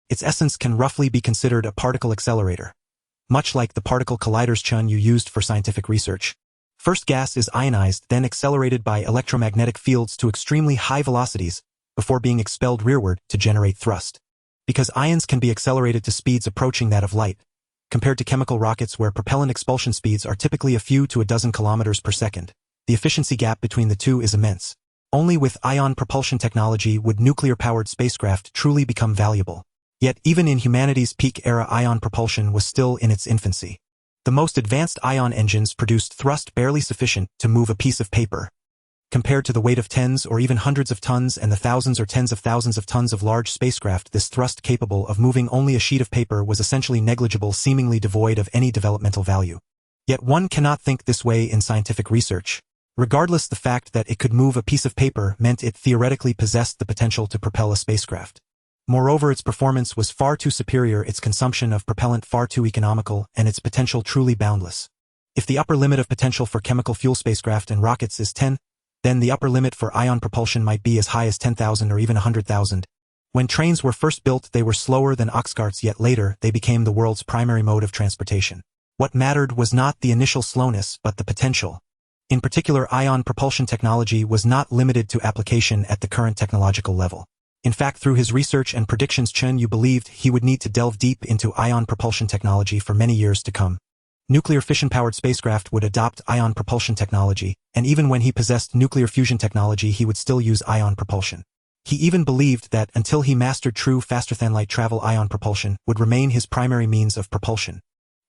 Its essence can roughly be considered a particle accelerator, much like the particle colliders Chen Yue used for scientific research. First, gas is ionized, then accelerated by electromagnetic fields to extremely high velocities, before being expelled rearward to generate thrust. Because ions can be accelerated to speeds approaching that of light, compared to chemical rockets where propellant expulsion speeds are typically a few to a dozen kilometers per second, the efficiency gap between the two is immense. Only with ion propulsion technology would nuclear-powered spacecraft truly become valuable. Yet even in humanity's peak era, ion propulsion was still in its infancy. The most advanced ion engines produced thrust barely sufficient to move a piece of paper. Compared to the weight of tens or even hundreds of tons and the thousands or tens of thousands of tons of large spacecraft, this thrust capable of moving only a sheet of paper was essentially negligible, seemingly devoid of any developmental value. Yet one cannot think this way in scientific research. Regardless, the fact that it could move a piece of paper meant it theoretically possessed the potential to propel a spacecraft. Moreover, its performance was far too superior, its consumption of propellant far too economical, and its potential truly boundless. If the upper limit of potential for chemical fuel spacecraft and rockets is 10, then the upper limit for ion propulsion might be as high as 10,000 or even 100,000. When trains were first built, they were slower than ox carts, yet later they became the world's primary mode of transportation. What mattered was not the initial slowness, but the potential. In particular, ion propulsion technology was not limited to application at the current technological level. In fact, through his research and predictions, Chen Yue believed he would need to delve deep into ion propulsion technology for many years to come. Nuclear fission-powered spacecraft would adopt ion propulsion technology, and even when he possessed nuclear fusion technology, he would still use ion propulsion. He even believed that until he mastered true faster-than-light travel, ion propulsion would remain his primary means of propulsion.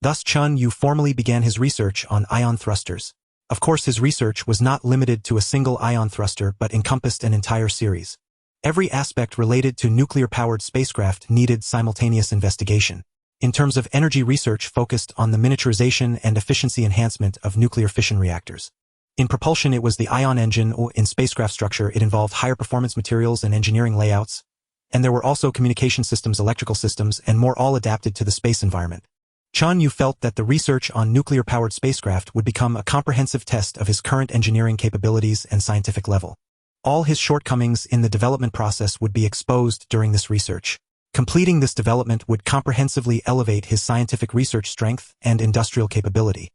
Thus, Chen Yue formally began his research on ion thrusters. Of course, his research was not limited to a single ion thruster but encompassed an entire series. Every aspect related to nuclear-powered spacecraft needed simultaneous investigation. In terms of energy, research focused on the miniaturization and efficiency enhancement of nuclear fission reactors. In propulsion, it was the ion engine, or in spacecraft structure, it involved higher performance materials and engineering layouts, and there were also communication systems, electrical systems, and more, all adapted to the space environment. Chen Yue felt that the research on nuclear-powered spacecraft would become a comprehensive test of his current engineering capabilities and scientific level. All his shortcomings in the development process would be exposed during this research. Completing this development would comprehensively elevate his scientific research strength and industrial capability.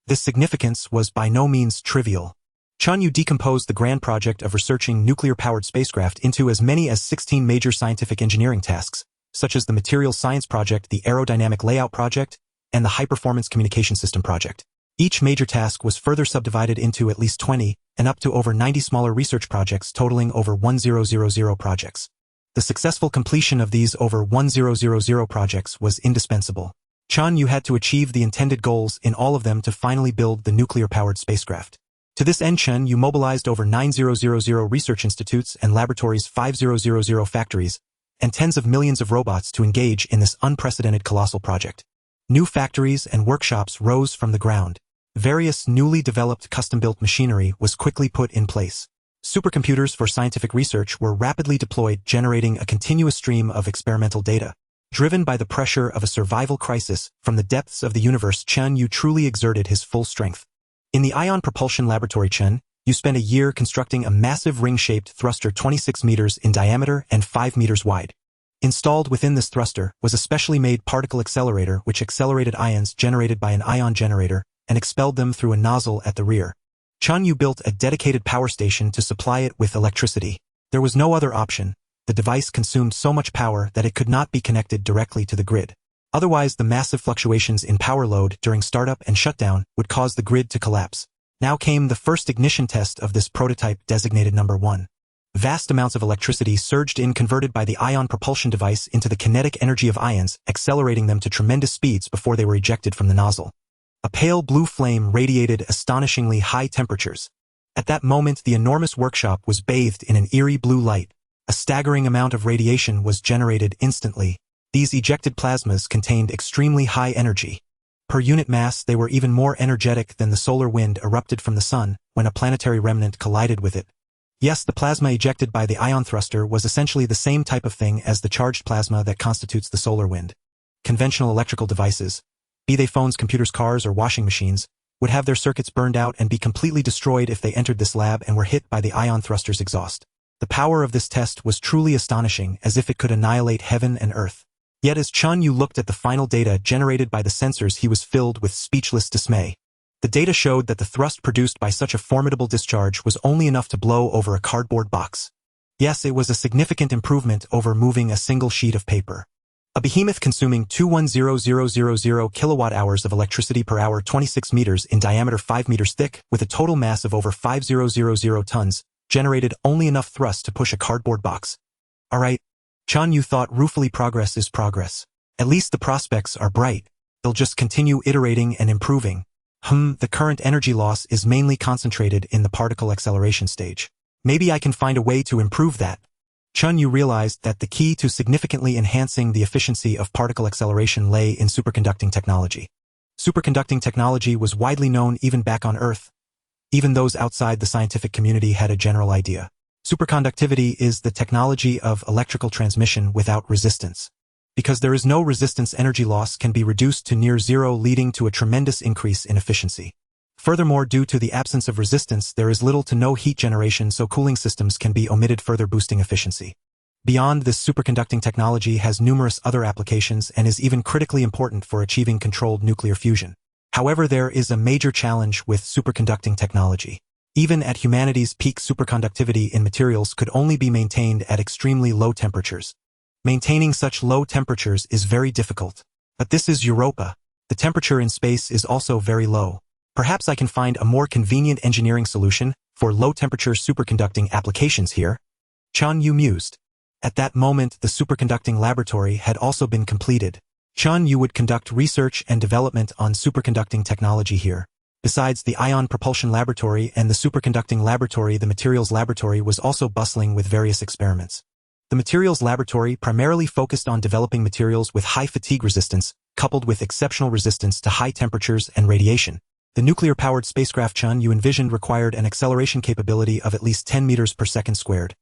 This significance was by no means trivial. Chen Yue decomposed the grand project of researching nuclear-powered spacecraft into as many as 16 major scientific engineering tasks, such as the materials science project, the aerodynamic layout project, and the high-performance communication system project. Each major task was further subdivided into at least 20 and up to over 90 smaller research projects, totaling over 1000 projects. The successful completion of these over 1000 projects was indispensable. Chen Yue had to achieve the intended goals in all of them to finally build the nuclear-powered spacecraft. To this end, Chen Yue mobilized over 9000 research institutes and laboratories, 5000 factories, and tens of millions of robots to engage in this unprecedented colossal project. New factories and workshops rose from the ground. Various newly developed custom-built machinery was quickly put in place. Supercomputers for scientific research were rapidly deployed, generating a continuous stream of experimental data. Driven by the pressure of a survival crisis from the depths of the universe, Chen Yue truly exerted his full strength. In the ion propulsion laboratory, Chen Yue spent a year constructing a massive ring-shaped thruster 26 meters in diameter and 5 meters wide. Installed within this thruster was a specially made particle accelerator which accelerated ions generated by an ion generator and expelled them through a nozzle at the rear. Chen Yue built a dedicated power station to supply it with electricity. There was no other option. The device consumed so much power that it could not be connected directly to the grid. Otherwise, the massive fluctuations in power load during startup and shutdown would cause the grid to collapse. Now came the first ignition test of this prototype, designated number 1. Vast amounts of electricity surged in, converted by the ion propulsion device into the kinetic energy of ions, accelerating them to tremendous speeds before they were ejected from the nozzle. A pale blue flame radiated astonishingly high temperatures. At that moment, the enormous workshop was bathed in an eerie blue light. A staggering amount of radiation was generated instantly. These ejected plasmas contained extremely high energy. Per unit mass, they were even more energetic than the solar wind erupted from the sun when a planetary remnant collided with it. Yes, the plasma ejected by the ion thruster was essentially the same type of thing as the charged plasma that constitutes the solar wind. Conventional electrical devices, be they phones, computers, cars, or washing machines, would have their circuits burned out and be completely destroyed if they entered this lab and were hit by the ion thruster's exhaust. The power of this test was truly astonishing, as if it could annihilate heaven and earth. Yet as Chen Yue looked at the final data generated by the sensors, he was filled with speechless dismay. The data showed that the thrust produced by such a formidable discharge was only enough to blow over a cardboard box. Yes, it was a significant improvement over moving a single sheet of paper. A behemoth consuming 210,000 kilowatt-hours of electricity per hour, 26 meters in diameter, 5 meters thick, with a total mass of over 5,000 tons, generated only enough thrust to push a cardboard box. Alright, Chen Yue thought ruefully, progress is progress. At least the prospects are bright. They'll just continue iterating and improving. The current energy loss is mainly concentrated in the particle acceleration stage. Maybe I can find a way to improve that. Chen Yue realized that the key to significantly enhancing the efficiency of particle acceleration lay in superconducting technology. Superconducting technology was widely known even back on Earth. Even those outside the scientific community had a general idea. Superconductivity is the technology of electrical transmission without resistance. Because there is no resistance, energy loss can be reduced to near zero, leading to a tremendous increase in efficiency. Furthermore, due to the absence of resistance, there is little to no heat generation, so cooling systems can be omitted, further boosting efficiency. Beyond this, superconducting technology has numerous other applications and is even critically important for achieving controlled nuclear fusion. However, there is a major challenge with superconducting technology. Even at humanity's peak, superconductivity in materials could only be maintained at extremely low temperatures. Maintaining such low temperatures is very difficult. But this is Europa. The temperature in space is also very low. Perhaps I can find a more convenient engineering solution for low-temperature superconducting applications here. Chen Yue mused. At that moment, the superconducting laboratory had also been completed. Chen Yue would conduct research and development on superconducting technology here. Besides the ion propulsion laboratory and the superconducting laboratory, the materials laboratory was also bustling with various experiments. The materials laboratory primarily focused on developing materials with high fatigue resistance, coupled with exceptional resistance to high temperatures and radiation. The nuclear-powered spacecraft Chen Yue envisioned required an acceleration capability of at least 10 meters per second squared,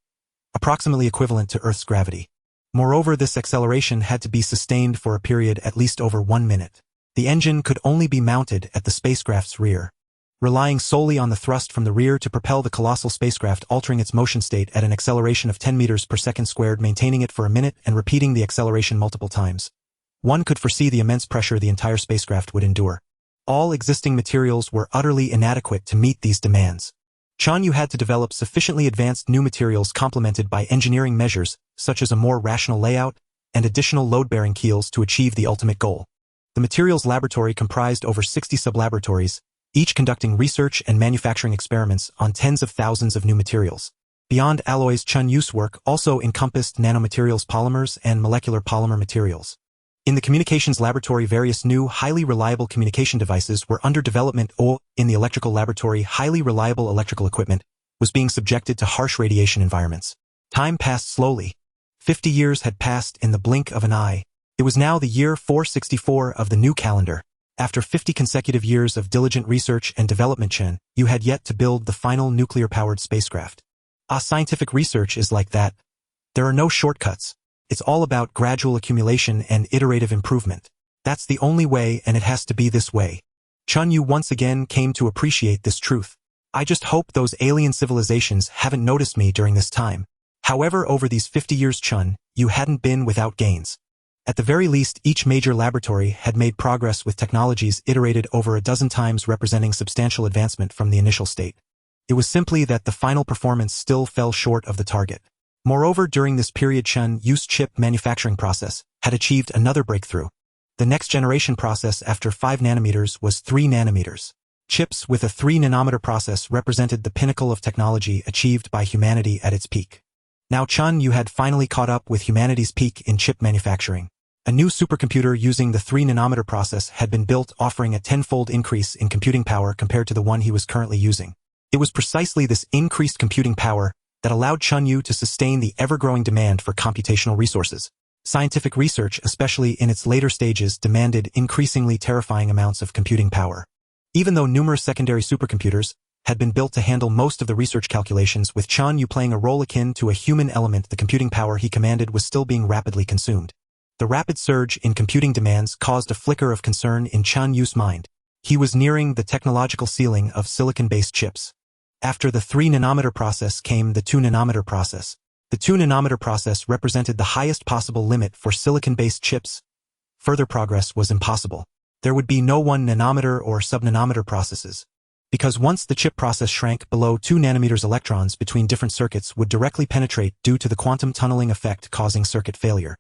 approximately equivalent to Earth's gravity. Moreover, this acceleration had to be sustained for a period at least over 1 minute. The engine could only be mounted at the spacecraft's rear, relying solely on the thrust from the rear to propel the colossal spacecraft, altering its motion state at an acceleration of 10 meters per second squared, maintaining it for a minute and repeating the acceleration multiple times. One could foresee the immense pressure the entire spacecraft would endure. All existing materials were utterly inadequate to meet these demands. Chen Yue had to develop sufficiently advanced new materials complemented by engineering measures, such as a more rational layout and additional load-bearing keels, to achieve the ultimate goal. The materials laboratory comprised over 60 sub-laboratories, each conducting research and manufacturing experiments on tens of thousands of new materials. Beyond alloys, Chen Yue's work also encompassed nanomaterials, polymers, and molecular polymer materials. In the communications laboratory, various new, highly reliable communication devices were under development, or, in the electrical laboratory, highly reliable electrical equipment was being subjected to harsh radiation environments. Time passed slowly. 50 years had passed in the blink of an eye. It was now the year 464 of the new calendar. After 50 consecutive years of diligent research and development, Chen Yue had yet to build the final nuclear-powered spacecraft. Scientific research is like that. There are no shortcuts. It's all about gradual accumulation and iterative improvement. That's the only way, and it has to be this way. Chen Yue once again came to appreciate this truth. I just hope those alien civilizations haven't noticed me during this time. However, over these 50 years, Chen Yue hadn't been without gains. At the very least, each major laboratory had made progress with technologies iterated over a dozen times, representing substantial advancement from the initial state. It was simply that the final performance still fell short of the target. Moreover, during this period, Chen Yue's chip manufacturing process had achieved another breakthrough. The next generation process after 5 nanometers was 3 nanometers. Chips with a 3-nanometer process represented the pinnacle of technology achieved by humanity at its peak. Now Chen Yue had finally caught up with humanity's peak in chip manufacturing. A new supercomputer using the 3-nanometer process had been built, offering a 10-fold increase in computing power compared to the one he was currently using. It was precisely this increased computing power that allowed Chen Yue to sustain the ever-growing demand for computational resources. Scientific research, especially in its later stages, demanded increasingly terrifying amounts of computing power. Even though numerous secondary supercomputers had been built to handle most of the research calculations, with Chen Yue playing a role akin to a human element, the computing power he commanded was still being rapidly consumed. The rapid surge in computing demands caused a flicker of concern in Chen Yue's mind. He was nearing the technological ceiling of silicon-based chips. After the 3-nanometer process came the 2-nanometer process. The 2-nanometer process represented the highest possible limit for silicon-based chips. Further progress was impossible. There would be no 1-nanometer or sub-nanometer processes, because once the chip process shrank below 2 nanometers, electrons between different circuits would directly penetrate due to the quantum tunneling effect, causing circuit failure.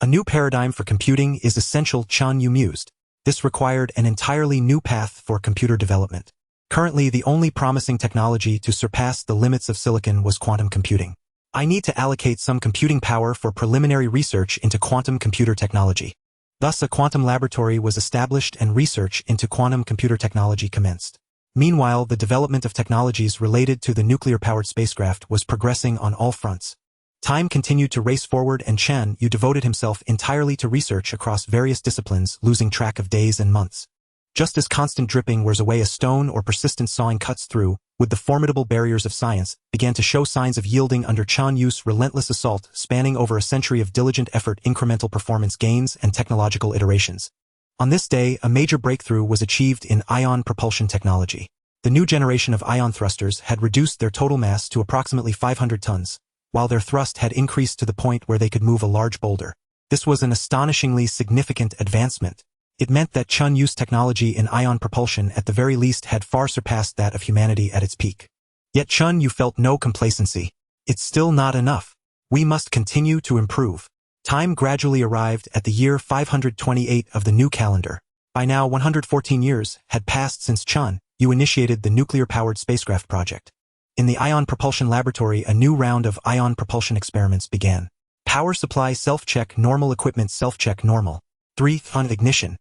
A new paradigm for computing is essential, Chen Yue mused. This required an entirely new path for computer development. Currently, the only promising technology to surpass the limits of silicon was quantum computing. I need to allocate some computing power for preliminary research into quantum computer technology. Thus, a quantum laboratory was established and research into quantum computer technology commenced. Meanwhile, the development of technologies related to the nuclear-powered spacecraft was progressing on all fronts. Time continued to race forward, and Chen Yue devoted himself entirely to research across various disciplines, losing track of days and months. Just as constant dripping wears away a stone or persistent sawing cuts through, with the formidable barriers of science began to show signs of yielding under Chen Yue's relentless assault, spanning over a century of diligent effort, incremental performance gains, and technological iterations. On this day, a major breakthrough was achieved in ion propulsion technology. The new generation of ion thrusters had reduced their total mass to approximately 500 tons, while their thrust had increased to the point where they could move a large boulder. This was an astonishingly significant advancement. It meant that Chen Yue's technology in ion propulsion at the very least had far surpassed that of humanity at its peak. Yet Chen Yue felt no complacency. It's still not enough. We must continue to improve. Time gradually arrived at the year 528 of the new calendar. By now 114 years had passed since Chen Yue initiated the nuclear-powered spacecraft project. In the ion propulsion laboratory, a new round of ion propulsion experiments began. Power supply self-check normal, equipment self-check normal. 3. Ignition.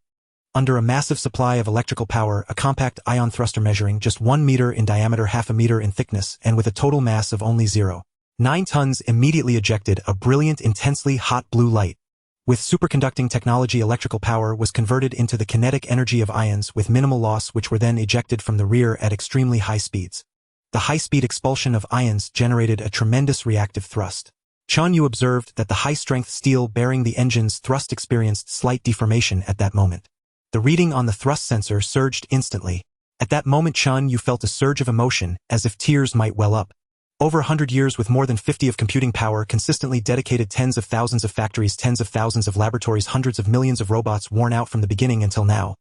Under a massive supply of electrical power, a compact ion thruster measuring just 1 meter in diameter, half a meter in thickness, and with a total mass of only 0.9 tons immediately ejected a brilliant, intensely hot blue light. With superconducting technology, electrical power was converted into the kinetic energy of ions with minimal loss, which were then ejected from the rear at extremely high speeds. The high-speed expulsion of ions generated a tremendous reactive thrust. Chen Yue observed that the high-strength steel bearing the engine's thrust experienced slight deformation at that moment. The reading on the thrust sensor surged instantly. At that moment, Chen Yue felt a surge of emotion, as if tears might well up. Over 100 years with more than 50 of computing power, consistently dedicated tens of thousands of factories, tens of thousands of laboratories, hundreds of millions of robots worn out from the beginning until now.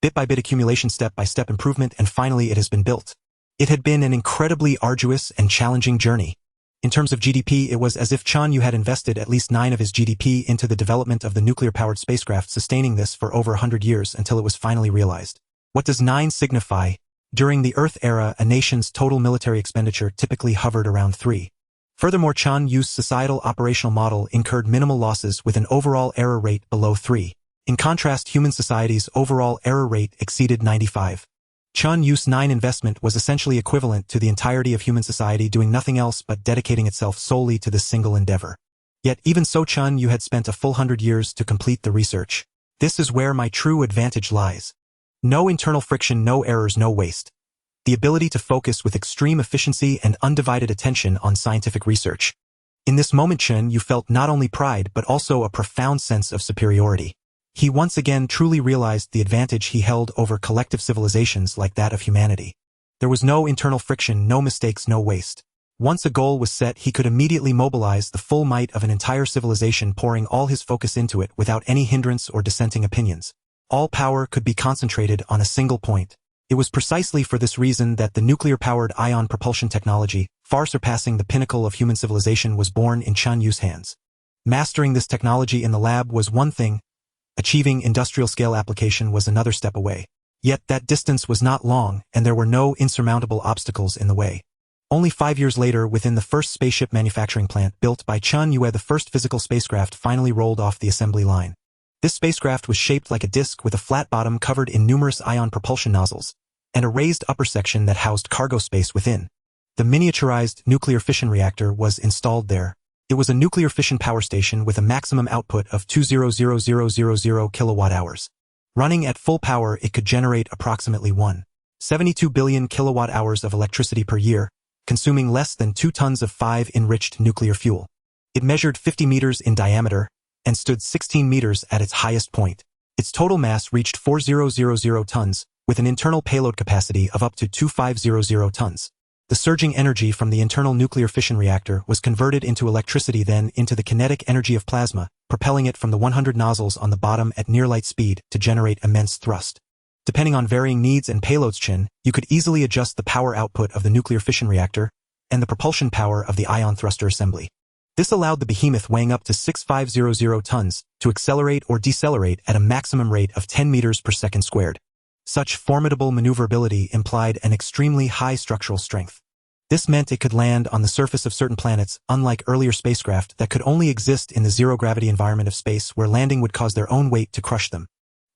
Bit by bit accumulation, step by step improvement, and finally it has been built. It had been an incredibly arduous and challenging journey. In terms of GDP, it was as if Chen Yue had invested at least 9 of his GDP into the development of the nuclear-powered spacecraft, sustaining this for over 100 years until it was finally realized. What does 9 signify? During the Earth era, a nation's total military expenditure typically hovered around 3. Furthermore, Chen Yue's societal operational model incurred minimal losses with an overall error rate below 3. In contrast, human society's overall error rate exceeded 95. Chen Yue's 9 investment was essentially equivalent to the entirety of human society doing nothing else but dedicating itself solely to this single endeavor. Yet even so, Chen Yue had spent a full 100 years to complete the research. This is where my true advantage lies. No internal friction, no errors, no waste. The ability to focus with extreme efficiency and undivided attention on scientific research. In this moment, Chen Yue felt not only pride but also a profound sense of superiority. He once again truly realized the advantage he held over collective civilizations like that of humanity. There was no internal friction, no mistakes, no waste. Once a goal was set, he could immediately mobilize the full might of an entire civilization, pouring all his focus into it without any hindrance or dissenting opinions. All power could be concentrated on a single point. It was precisely for this reason that the nuclear-powered ion propulsion technology, far surpassing the pinnacle of human civilization, was born in Chen Yue's hands. Mastering this technology in the lab was one thing. Achieving industrial-scale application was another step away. Yet that distance was not long, and there were no insurmountable obstacles in the way. Only 5 years later, within the first spaceship manufacturing plant built by Chen Yue, the first physical spacecraft finally rolled off the assembly line. This spacecraft was shaped like a disc with a flat bottom covered in numerous ion propulsion nozzles, and a raised upper section that housed cargo space within. The miniaturized nuclear fission reactor was installed there. It was a nuclear fission power station with a maximum output of 200,000 kilowatt-hours. Running at full power, it could generate approximately 1.72 billion kilowatt-hours of electricity per year, consuming less than 2 tons of 5 enriched nuclear fuel. It measured 50 meters in diameter and stood 16 meters at its highest point. Its total mass reached 4,000 tons, with an internal payload capacity of up to 2,500 tons. The surging energy from the internal nuclear fission reactor was converted into electricity, then into the kinetic energy of plasma, propelling it from the 100 nozzles on the bottom at near light speed to generate immense thrust. Depending on varying needs and payloads, Chen, you could easily adjust the power output of the nuclear fission reactor and the propulsion power of the ion thruster assembly. This allowed the behemoth weighing up to 6,500 tons to accelerate or decelerate at a maximum rate of 10 meters per second squared. Such formidable maneuverability implied an extremely high structural strength. This meant it could land on the surface of certain planets, unlike earlier spacecraft that could only exist in the zero-gravity environment of space where landing would cause their own weight to crush them.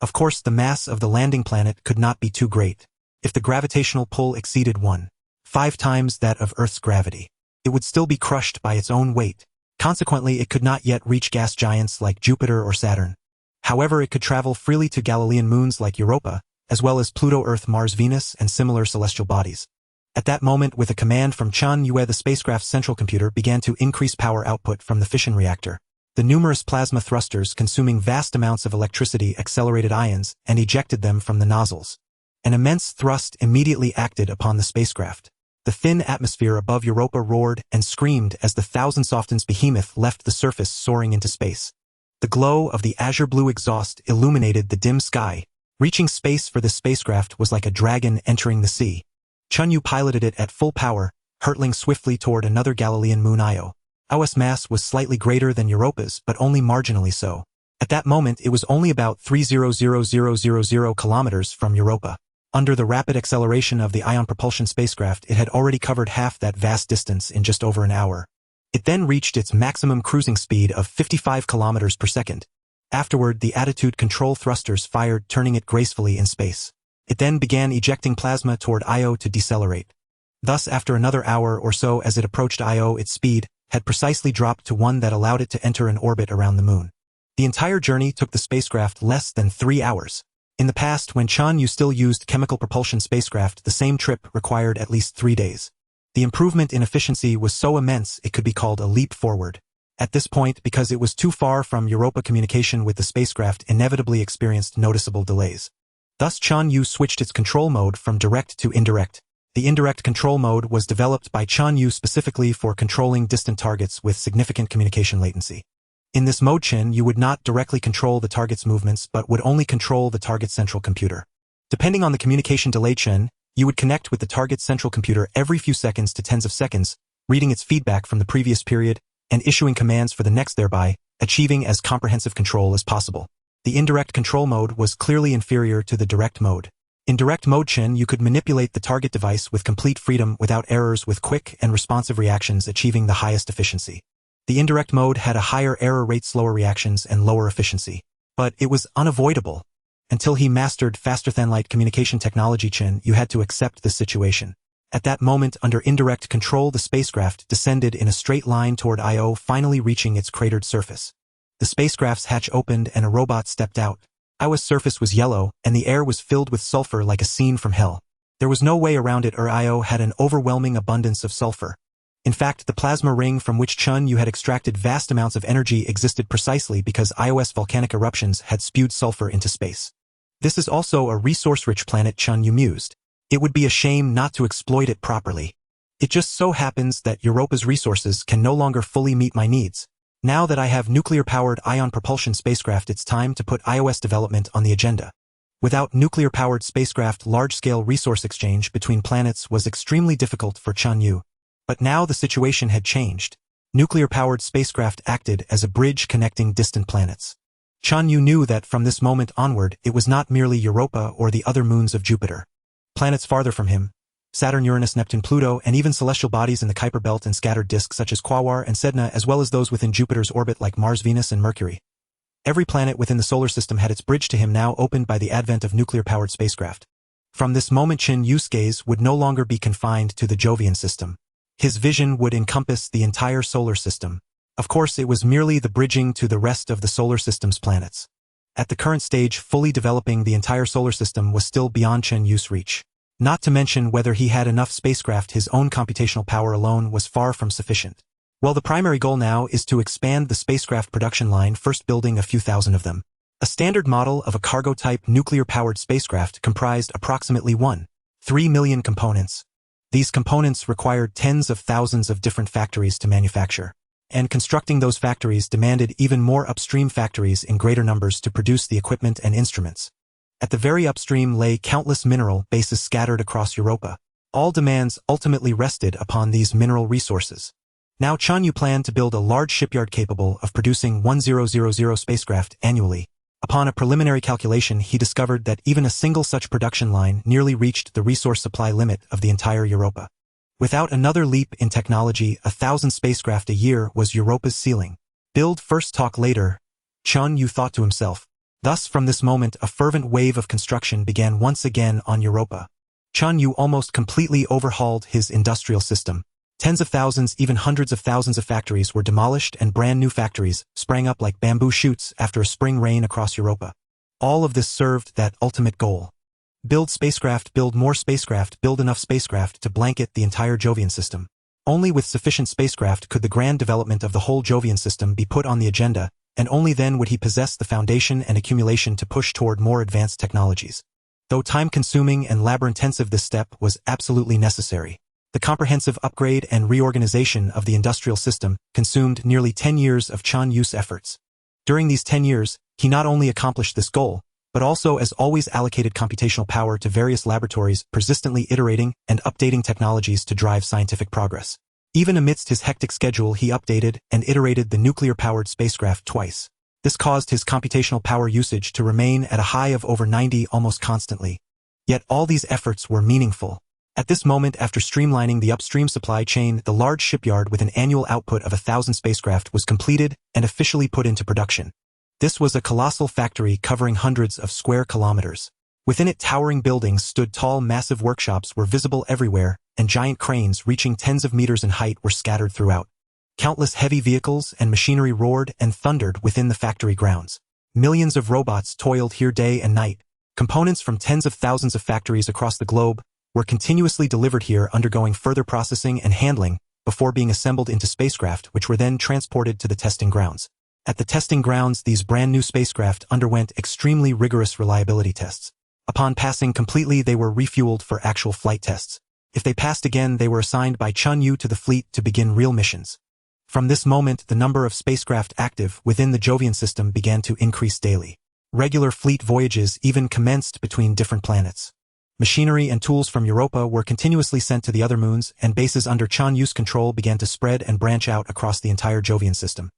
Of course, the mass of the landing planet could not be too great. If the gravitational pull exceeded 1.5 times that of Earth's gravity, it would still be crushed by its own weight. Consequently, it could not yet reach gas giants like Jupiter or Saturn. However, it could travel freely to Galilean moons like Europa, as well as Pluto, Earth, Mars, Venus, and similar celestial bodies. At that moment, with a command from Chen Yue, the spacecraft's central computer began to increase power output from the fission reactor. The numerous plasma thrusters consuming vast amounts of electricity accelerated ions and ejected them from the nozzles. An immense thrust immediately acted upon the spacecraft. The thin atmosphere above Europa roared and screamed as the thousand-softens behemoth left the surface, soaring into space. The glow of the azure-blue exhaust illuminated the dim sky. Reaching space for this spacecraft was like a dragon entering the sea. Chen Yue piloted it at full power, hurtling swiftly toward another Galilean moon, Io. Io's mass was slightly greater than Europa's, but only marginally so. At that moment, it was only about 300,000 kilometers from Europa. Under the rapid acceleration of the ion propulsion spacecraft, it had already covered half that vast distance in just over an hour. It then reached its maximum cruising speed of 55 kilometers per second. Afterward, the attitude control thrusters fired, turning it gracefully in space. It then began ejecting plasma toward Io to decelerate. Thus, after another hour or so as it approached Io, its speed had precisely dropped to one that allowed it to enter an orbit around the moon. The entire journey took the spacecraft less than 3 hours. In the past, when Chen Yue still used chemical propulsion spacecraft, the same trip required at least 3 days. The improvement in efficiency was so immense it could be called a leap forward. At this point, because it was too far from Europa, communication with the spacecraft inevitably experienced noticeable delays. Thus, Chen Yue switched its control mode from direct to indirect. The indirect control mode was developed by Chen Yue specifically for controlling distant targets with significant communication latency. In this mode, Chen Yue would not directly control the target's movements but would only control the target's central computer. Depending on the communication delay, Chen Yue would connect with the target's central computer every few seconds to tens of seconds, reading its feedback from the previous period and issuing commands for the next, thereby achieving as comprehensive control as possible. The indirect control mode was clearly inferior to the direct mode. In direct mode, Chen Yue could manipulate the target device with complete freedom without errors, with quick and responsive reactions achieving the highest efficiency. The indirect mode had a higher error rate, slower reactions, and lower efficiency. But it was unavoidable. Until he mastered faster-than-light communication technology, Chen Yue had to accept this situation. At that moment, under indirect control, the spacecraft descended in a straight line toward Io, finally reaching its cratered surface. The spacecraft's hatch opened and a robot stepped out. Io's surface was yellow, and the air was filled with sulfur like a scene from hell. There was no way around it, Io had an overwhelming abundance of sulfur. In fact, the plasma ring from which Chen Yue had extracted vast amounts of energy existed precisely because Io's volcanic eruptions had spewed sulfur into space. This is also a resource-rich planet, Chen Yue mused. It would be a shame not to exploit it properly. It just so happens that Europa's resources can no longer fully meet my needs. Now that I have nuclear-powered ion propulsion spacecraft, it's time to put iOS development on the agenda. Without nuclear-powered spacecraft, large-scale resource exchange between planets was extremely difficult for Chen Yue. But now the situation had changed. Nuclear-powered spacecraft acted as a bridge connecting distant planets. Chen Yue knew that from this moment onward, it was not merely Europa or the other moons of Jupiter. Planets farther from him, Saturn, Uranus, Neptune, Pluto, and even celestial bodies in the Kuiper belt and scattered disks such as Quaoar and Sedna, as well as those within Jupiter's orbit like Mars, Venus, and Mercury. Every planet within the solar system had its bridge to him now opened by the advent of nuclear-powered spacecraft. From this moment, Chen Yue's gaze would no longer be confined to the Jovian system. His vision would encompass the entire solar system. Of course, it was merely the bridging to the rest of the solar system's planets. At the current stage, fully developing the entire solar system was still beyond Chen Yue's reach. Not to mention whether he had enough spacecraft, his own computational power alone was far from sufficient. Well, the primary goal now is to expand the spacecraft production line, first building a few thousand of them. A standard model of a cargo-type nuclear-powered spacecraft comprised approximately 1.3 million components. These components required tens of thousands of different factories to manufacture. And constructing those factories demanded even more upstream factories in greater numbers to produce the equipment and instruments. At the very upstream lay countless mineral bases scattered across Europa. All demands ultimately rested upon these mineral resources. Now Chen Yue planned to build a large shipyard capable of producing 1000 spacecraft annually. Upon a preliminary calculation, he discovered that even a single such production line nearly reached the resource supply limit of the entire Europa. Without another leap in technology, 1,000 spacecraft a year was Europa's ceiling. Build first, talk later, Chen Yue thought to himself. Thus, from this moment, a fervent wave of construction began once again on Europa. Chen Yue almost completely overhauled his industrial system. Tens of thousands, even hundreds of thousands of factories were demolished and brand new factories sprang up like bamboo shoots after a spring rain across Europa. All of this served that ultimate goal. Build spacecraft, build more spacecraft, build enough spacecraft to blanket the entire Jovian system. Only with sufficient spacecraft could the grand development of the whole Jovian system be put on the agenda, and only then would he possess the foundation and accumulation to push toward more advanced technologies. Though time-consuming and labor-intensive, this step was absolutely necessary. The comprehensive upgrade and reorganization of the industrial system consumed nearly 10 years of Chen Yue's efforts. During these 10 years, he not only accomplished this goal, but also as always allocated computational power to various laboratories, persistently iterating and updating technologies to drive scientific progress. Even amidst his hectic schedule, he updated and iterated the nuclear-powered spacecraft twice. This caused his computational power usage to remain at a high of over 90 almost constantly. Yet all these efforts were meaningful. At this moment, after streamlining the upstream supply chain, the large shipyard with an annual output of 1,000 spacecraft was completed and officially put into production. This was a colossal factory covering hundreds of square kilometers. Within it, towering buildings stood tall, massive workshops were visible everywhere, and giant cranes reaching tens of meters in height were scattered throughout. Countless heavy vehicles and machinery roared and thundered within the factory grounds. Millions of robots toiled here day and night. Components from tens of thousands of factories across the globe were continuously delivered here, undergoing further processing and handling before being assembled into spacecraft, which were then transported to the testing grounds. At the testing grounds, these brand new spacecraft underwent extremely rigorous reliability tests. Upon passing completely, they were refueled for actual flight tests. If they passed again, they were assigned by Chen Yue to the fleet to begin real missions. From this moment, the number of spacecraft active within the Jovian system began to increase daily. Regular fleet voyages even commenced between different planets. Machinery and tools from Europa were continuously sent to the other moons, and bases under Chen Yue's control began to spread and branch out across the entire Jovian system.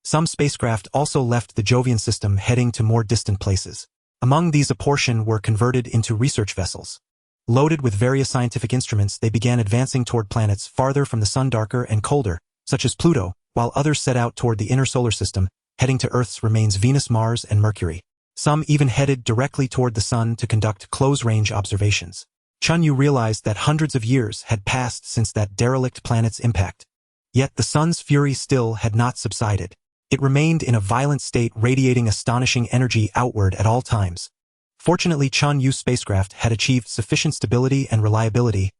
Some spacecraft also left the Jovian system, heading to more distant places. Among these, a portion were converted into research vessels. Loaded with various scientific instruments, they began advancing toward planets farther from the sun, darker and colder, such as Pluto, while others set out toward the inner solar system, heading to Earth's remains Venus, Mars, and Mercury. Some even headed directly toward the sun to conduct close-range observations. Chen Yue realized that hundreds of years had passed since that derelict planet's impact. Yet the sun's fury still had not subsided. It remained in a violent state, radiating astonishing energy outward at all times. Fortunately, Chen Yue's spacecraft had achieved sufficient stability and reliability,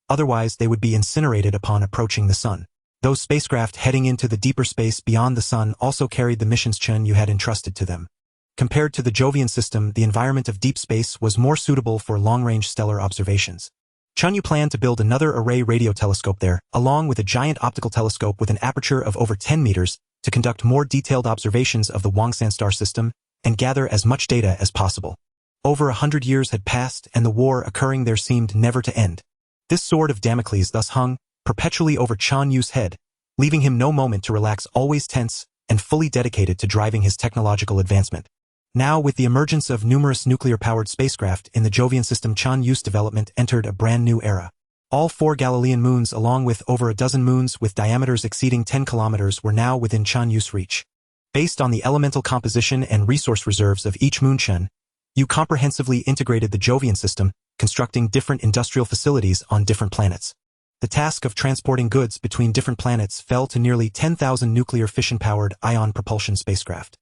otherwise they would be incinerated upon approaching the sun. Those spacecraft heading into the deeper space beyond the sun also carried the missions Chen Yue had entrusted to them. Compared to the Jovian system, the environment of deep space was more suitable for long-range stellar observations. Chen Yue planned to build another array radio telescope there, along with a giant optical telescope with an aperture of over 10 meters, to conduct more detailed observations of the Huoying star system and gather as much data as possible. Over 100 years had passed, and the war occurring there seemed never to end. This sword of Damocles thus hung perpetually over Chen Yue's head, leaving him no moment to relax, always tense and fully dedicated to driving his technological advancement. Now, with the emergence of numerous nuclear-powered spacecraft in the Jovian system, Chen Yue's development entered a brand new era. All 4 Galilean moons, along with over a dozen moons with diameters exceeding 10 kilometers, were now within Chen Yue's reach. Based on the elemental composition and resource reserves of each moon, Chen Yue comprehensively integrated the Jovian system, constructing different industrial facilities on different planets. The task of transporting goods between different planets fell to nearly 10,000 nuclear fission-powered ion propulsion spacecraft.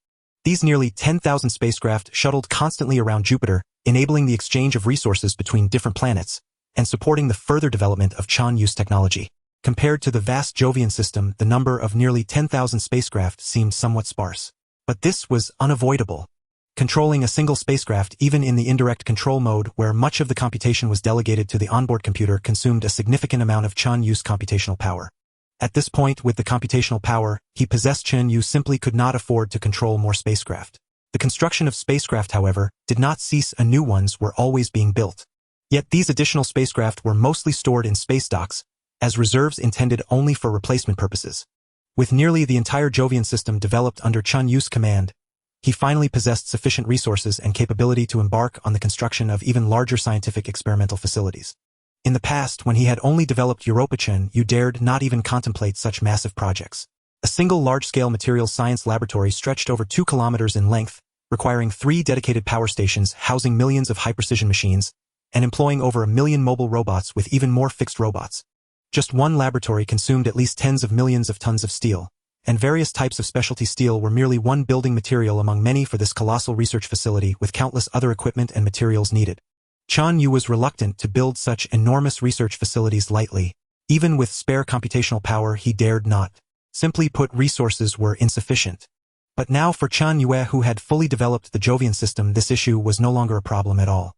These nearly 10,000 spacecraft shuttled constantly around Jupiter, enabling the exchange of resources between different planets, and supporting the further development of Chen Yue's technology. Compared to the vast Jovian system, the number of nearly 10,000 spacecraft seemed somewhat sparse. But this was unavoidable. Controlling a single spacecraft, even in the indirect control mode where much of the computation was delegated to the onboard computer, consumed a significant amount of Chen Yue's computational power. At this point, with the computational power he possessed, Chen Yue simply could not afford to control more spacecraft. The construction of spacecraft, however, did not cease, and new ones were always being built. Yet these additional spacecraft were mostly stored in space docks, as reserves intended only for replacement purposes. With nearly the entire Jovian system developed under Chen Yue's command, he finally possessed sufficient resources and capability to embark on the construction of even larger scientific experimental facilities. In the past, when he had only developed Europa, Chen Yue dared not even contemplate such massive projects. A single large-scale materials science laboratory stretched over 2 kilometers in length, requiring 3 dedicated power stations housing millions of high-precision machines, and employing over 1 million mobile robots with even more fixed robots. Just one laboratory consumed at least tens of millions of tons of steel, and various types of specialty steel were merely one building material among many for this colossal research facility with countless other equipment and materials needed. Chen Yue was reluctant to build such enormous research facilities lightly. Even with spare computational power, he dared not. Simply put, resources were insufficient. But now for Chen Yue, who had fully developed the Jovian system, this issue was no longer a problem at all.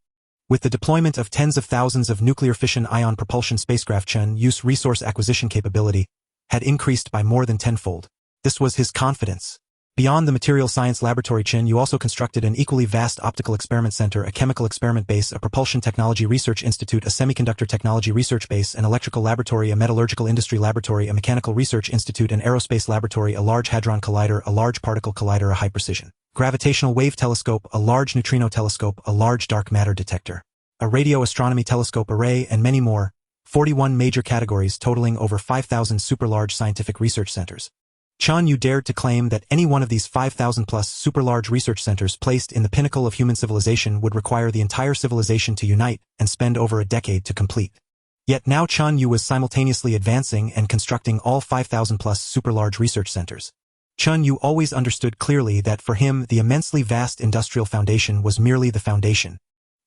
With the deployment of tens of thousands of nuclear fission ion propulsion spacecraft, Chen Yue's resource acquisition capability had increased by more than tenfold. This was his confidence. Beyond the material science laboratory, Chen Yue also constructed an equally vast optical experiment center, a chemical experiment base, a propulsion technology research institute, a semiconductor technology research base, an electrical laboratory, a metallurgical industry laboratory, a mechanical research institute, an aerospace laboratory, a large hadron collider, a large particle collider, a high-precision gravitational wave telescope, a large neutrino telescope, a large dark matter detector, a radio astronomy telescope array, and many more. 41 major categories totaling over 5,000 super-large scientific research centers. Chen Yue dared to claim that any one of these 5,000-plus super-large research centers placed in the pinnacle of human civilization would require the entire civilization to unite and spend over a decade to complete. Yet now Chen Yue was simultaneously advancing and constructing all 5,000-plus super-large research centers. Chen Yue always understood clearly that for him the immensely vast industrial foundation was merely the foundation.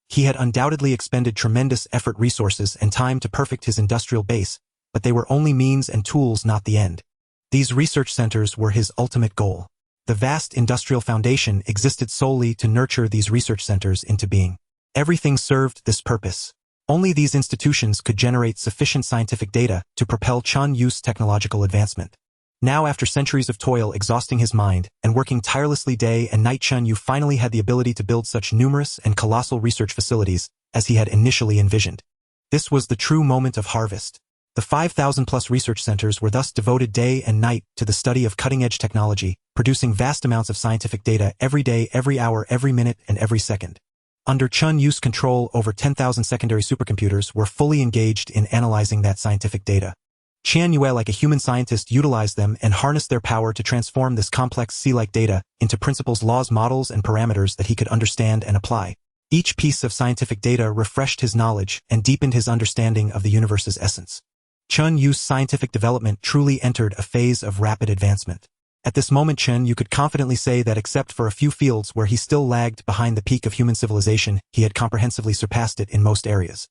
He had undoubtedly expended tremendous effort, resources, and time to perfect his industrial base, but they were only means and tools, not the end. These research centers were his ultimate goal. The vast industrial foundation existed solely to nurture these research centers into being. Everything served this purpose. Only these institutions could generate sufficient scientific data to propel Chen Yue's technological advancement. Now, after centuries of toil exhausting his mind and working tirelessly day and night, Chen Yue finally had the ability to build such numerous and colossal research facilities as he had initially envisioned. This was the true moment of harvest. The 5,000-plus research centers were thus devoted day and night to the study of cutting-edge technology, producing vast amounts of scientific data every day, every hour, every minute, and every second. Under Chen Yue's control, over 10,000 secondary supercomputers were fully engaged in analyzing that scientific data. Chen Yue, like a human scientist, utilized them and harnessed their power to transform this complex sea-like data into principles, laws, models, and parameters that he could understand and apply. Each piece of scientific data refreshed his knowledge and deepened his understanding of the universe's essence. Chen Yue's scientific development truly entered a phase of rapid advancement. At this moment, Chen Yue could confidently say that except for a few fields where he still lagged behind the peak of human civilization, he had comprehensively surpassed it in most areas.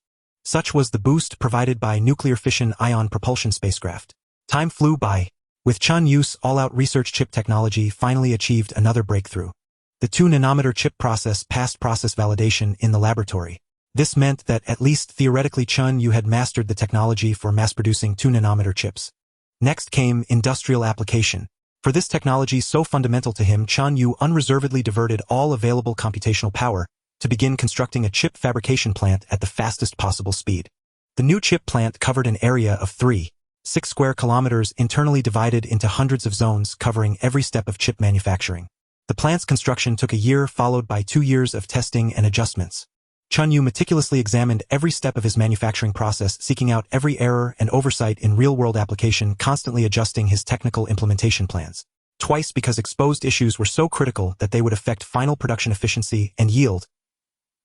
Such was the boost provided by nuclear fission ion propulsion spacecraft. Time flew by. With Chen Yue's all-out research, chip technology finally achieved another breakthrough. The 2-nanometer chip process passed process validation in the laboratory. This meant that, at least theoretically, Chen Yue had mastered the technology for mass-producing 2-nanometer chips. Next came industrial application. For this technology so fundamental to him, Chen Yue unreservedly diverted all available computational power to begin constructing a chip fabrication plant at the fastest possible speed. The new chip plant covered an area of 3.6 square kilometers, internally divided into hundreds of zones covering every step of chip manufacturing. The plant's construction took a year, followed by 2 years of testing and adjustments. Chen Yue meticulously examined every step of his manufacturing process, seeking out every error and oversight in real-world application, constantly adjusting his technical implementation plans. Twice, because exposed issues were so critical that they would affect final production efficiency and yield,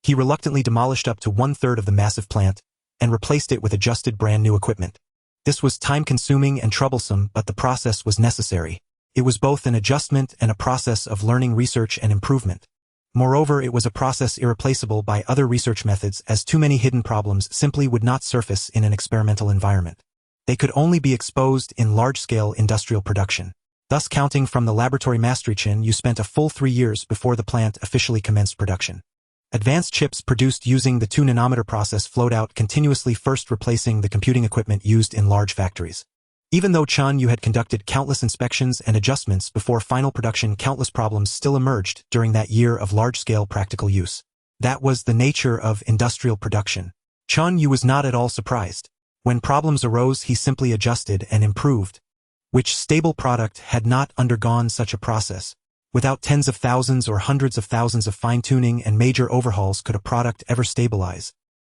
he reluctantly demolished up to 1/3 of the massive plant and replaced it with adjusted brand-new equipment. This was time-consuming and troublesome, but the process was necessary. It was both an adjustment and a process of learning, research, and improvement. Moreover, it was a process irreplaceable by other research methods, as too many hidden problems simply would not surface in an experimental environment. They could only be exposed in large-scale industrial production. Thus, counting from the laboratory mastery, Chen Yue spent a full 3 years before the plant officially commenced production. Advanced chips produced using the 2-nanometer process flowed out continuously, first replacing the computing equipment used in large factories. Even though Chen Yue had conducted countless inspections and adjustments before final production, countless problems still emerged during that year of large-scale practical use. That was the nature of industrial production. Chen Yue was not at all surprised. When problems arose, he simply adjusted and improved. Which stable product had not undergone such a process? Without tens of thousands or hundreds of thousands of fine-tuning and major overhauls could a product ever stabilize.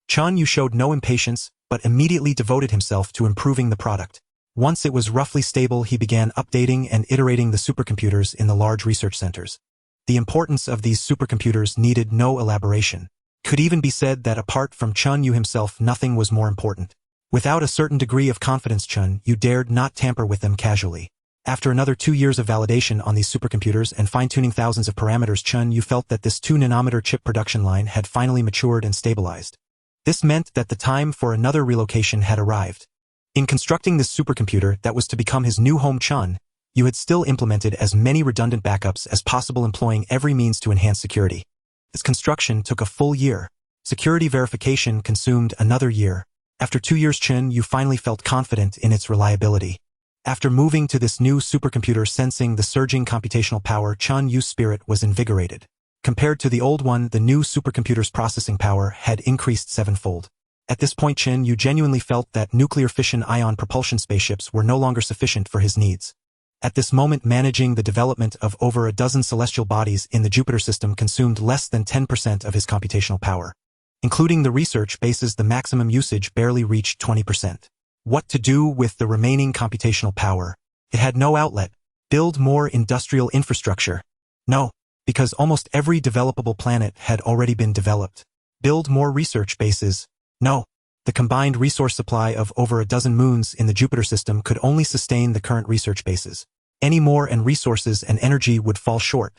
Chen Yue showed no impatience, but immediately devoted himself to improving the product. Once it was roughly stable, he began updating and iterating the supercomputers in the large research centers. The importance of these supercomputers needed no elaboration. Could even be said that apart from Chen Yue himself, nothing was more important. Without a certain degree of confidence, Chen Yue dared not tamper with them casually. After another 2 years of validation on these supercomputers and fine-tuning thousands of parameters, Chen Yue felt that this 2-nanometer chip production line had finally matured and stabilized. This meant that the time for another relocation had arrived. In constructing this supercomputer that was to become his new home, Chen Yue had still implemented as many redundant backups as possible, employing every means to enhance security. This construction took a full year. Security verification consumed another year. After 2 years, Chen Yue finally felt confident in its reliability. After moving to this new supercomputer, sensing the surging computational power, Chen Yue's spirit was invigorated. Compared to the old one, the new supercomputer's processing power had increased 7-fold. At this point, Chen Yue genuinely felt that nuclear fission ion propulsion spaceships were no longer sufficient for his needs. At this moment, managing the development of over a dozen celestial bodies in the Jupiter system consumed less than 10% of his computational power. Including the research bases, the maximum usage barely reached 20%. What to do with the remaining computational power? It had no outlet. Build more industrial infrastructure? No, because almost every developable planet had already been developed. Build more research bases? No. The combined resource supply of over a dozen moons in the Jupiter system could only sustain the current research bases. Any more and resources and energy would fall short.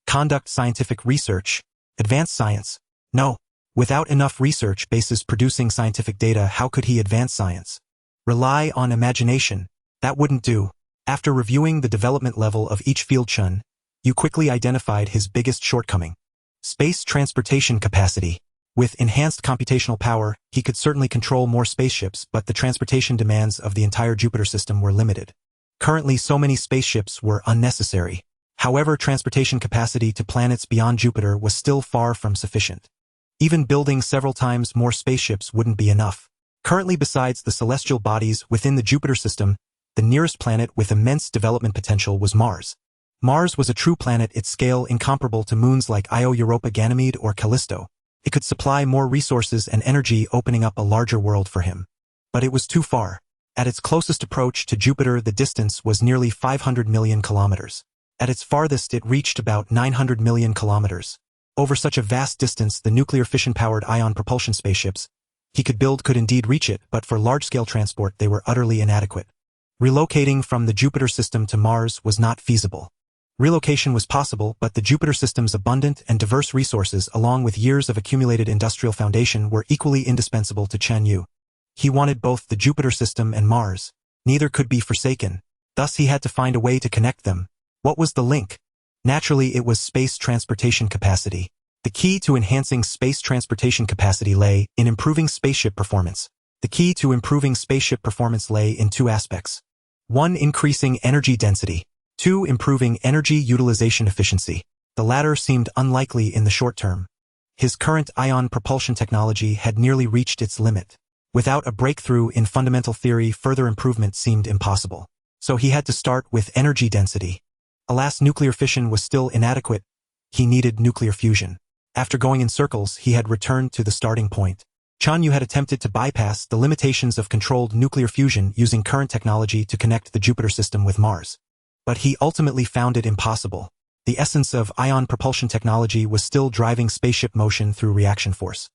Conduct scientific research? Advance science? No. Without enough research bases producing scientific data, how could he advance science? Rely on imagination? That wouldn't do. After reviewing the development level of each field, Chen Yue quickly identified his biggest shortcoming. Space transportation capacity. With enhanced computational power, he could certainly control more spaceships, but the transportation demands of the entire Jupiter system were limited. Currently, so many spaceships were unnecessary. However, transportation capacity to planets beyond Jupiter was still far from sufficient. Even building several times more spaceships wouldn't be enough. Currently, besides the celestial bodies within the Jupiter system, the nearest planet with immense development potential was Mars. Mars was a true planet, its scale incomparable to moons like Io, Europa, Ganymede, or Callisto. It could supply more resources and energy, opening up a larger world for him. But it was too far. At its closest approach to Jupiter, the distance was nearly 500 million kilometers. At its farthest, it reached about 900 million kilometers. Over such a vast distance, the nuclear fission-powered ion propulsion spaceships he could build could indeed reach it, but for large-scale transport they were utterly inadequate. Relocating from the Jupiter system to Mars was not feasible. Relocation was possible, but the Jupiter system's abundant and diverse resources, along with years of accumulated industrial foundation, were equally indispensable to Chen Yue. He wanted both the Jupiter system and Mars. Neither could be forsaken. Thus he had to find a way to connect them. What was the link? Naturally, it was space transportation capacity. The key to enhancing space transportation capacity lay in improving spaceship performance. The key to improving spaceship performance lay in 2 aspects. 1. Increasing energy density. 2. Improving energy utilization efficiency. The latter seemed unlikely in the short term. His current ion propulsion technology had nearly reached its limit. Without a breakthrough in fundamental theory, further improvement seemed impossible. So he had to start with energy density. Alas, nuclear fission was still inadequate. He needed nuclear fusion. After going in circles, he had returned to the starting point. Chen Yue had attempted to bypass the limitations of controlled nuclear fusion using current technology to connect the Jupiter system with Mars. But he ultimately found it impossible. The essence of ion propulsion technology was still driving spaceship motion through reaction force.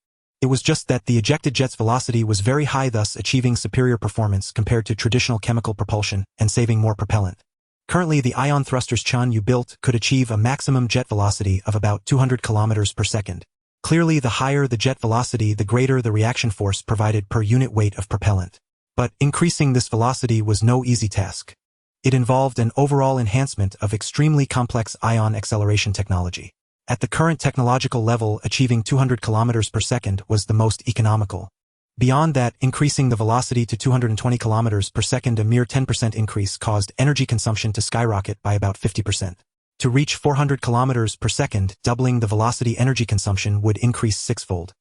It was just that the ejected jet's velocity was very high, thus achieving superior performance compared to traditional chemical propulsion and saving more propellant. Currently, the ion thrusters Chen Yue built could achieve a maximum jet velocity of about 200 kilometers per second. Clearly, the higher the jet velocity, the greater the reaction force provided per unit weight of propellant. But increasing this velocity was no easy task. It involved an overall enhancement of extremely complex ion acceleration technology. At the current technological level, achieving 200 kilometers per second was the most economical. Beyond that, increasing the velocity to 220 kilometers per second, a mere 10% increase, caused energy consumption to skyrocket by about 50%. To reach 400 kilometers per second, doubling the velocity, energy consumption would increase sixfold.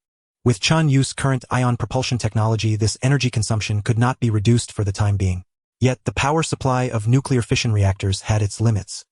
With Chen Yue's current ion propulsion technology, this energy consumption could not be reduced for the time being. Yet the power supply of nuclear fission reactors had its limits.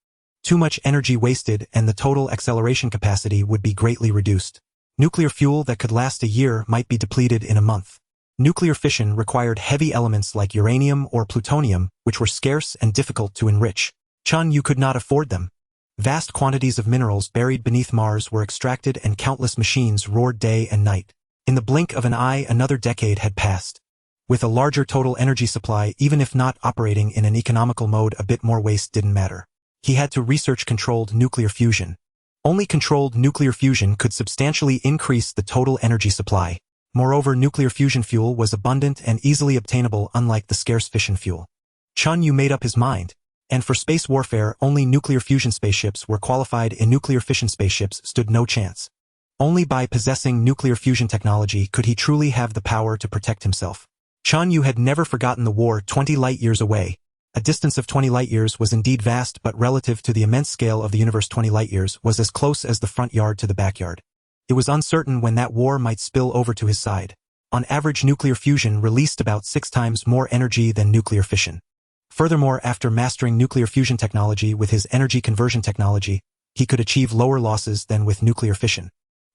Too much energy wasted and the total acceleration capacity would be greatly reduced. Nuclear fuel that could last a year might be depleted in a month. Nuclear fission required heavy elements like uranium or plutonium, which were scarce and difficult to enrich. Chen Yue could not afford them. Vast quantities of minerals buried beneath Mars were extracted and countless machines roared day and night. In the blink of an eye, another decade had passed. With a larger total energy supply, even if not operating in an economical mode, a bit more waste didn't matter. He had to research controlled nuclear fusion. Only controlled nuclear fusion could substantially increase the total energy supply. Moreover, nuclear fusion fuel was abundant and easily obtainable, unlike the scarce fission fuel. Chen Yue made up his mind. And for space warfare, only nuclear fusion spaceships were qualified. In nuclear fission spaceships stood no chance. Only by possessing nuclear fusion technology could he truly have the power to protect himself. Chen Yue had never forgotten the war 20 light-years away. A distance of 20 light-years was indeed vast, but relative to the immense scale of the universe, 20 light-years was as close as the front yard to the backyard. It was uncertain when that war might spill over to his side. On average, nuclear fusion released about 6 times more energy than nuclear fission. Furthermore, after mastering nuclear fusion technology with his energy conversion technology, he could achieve lower losses than with nuclear fission.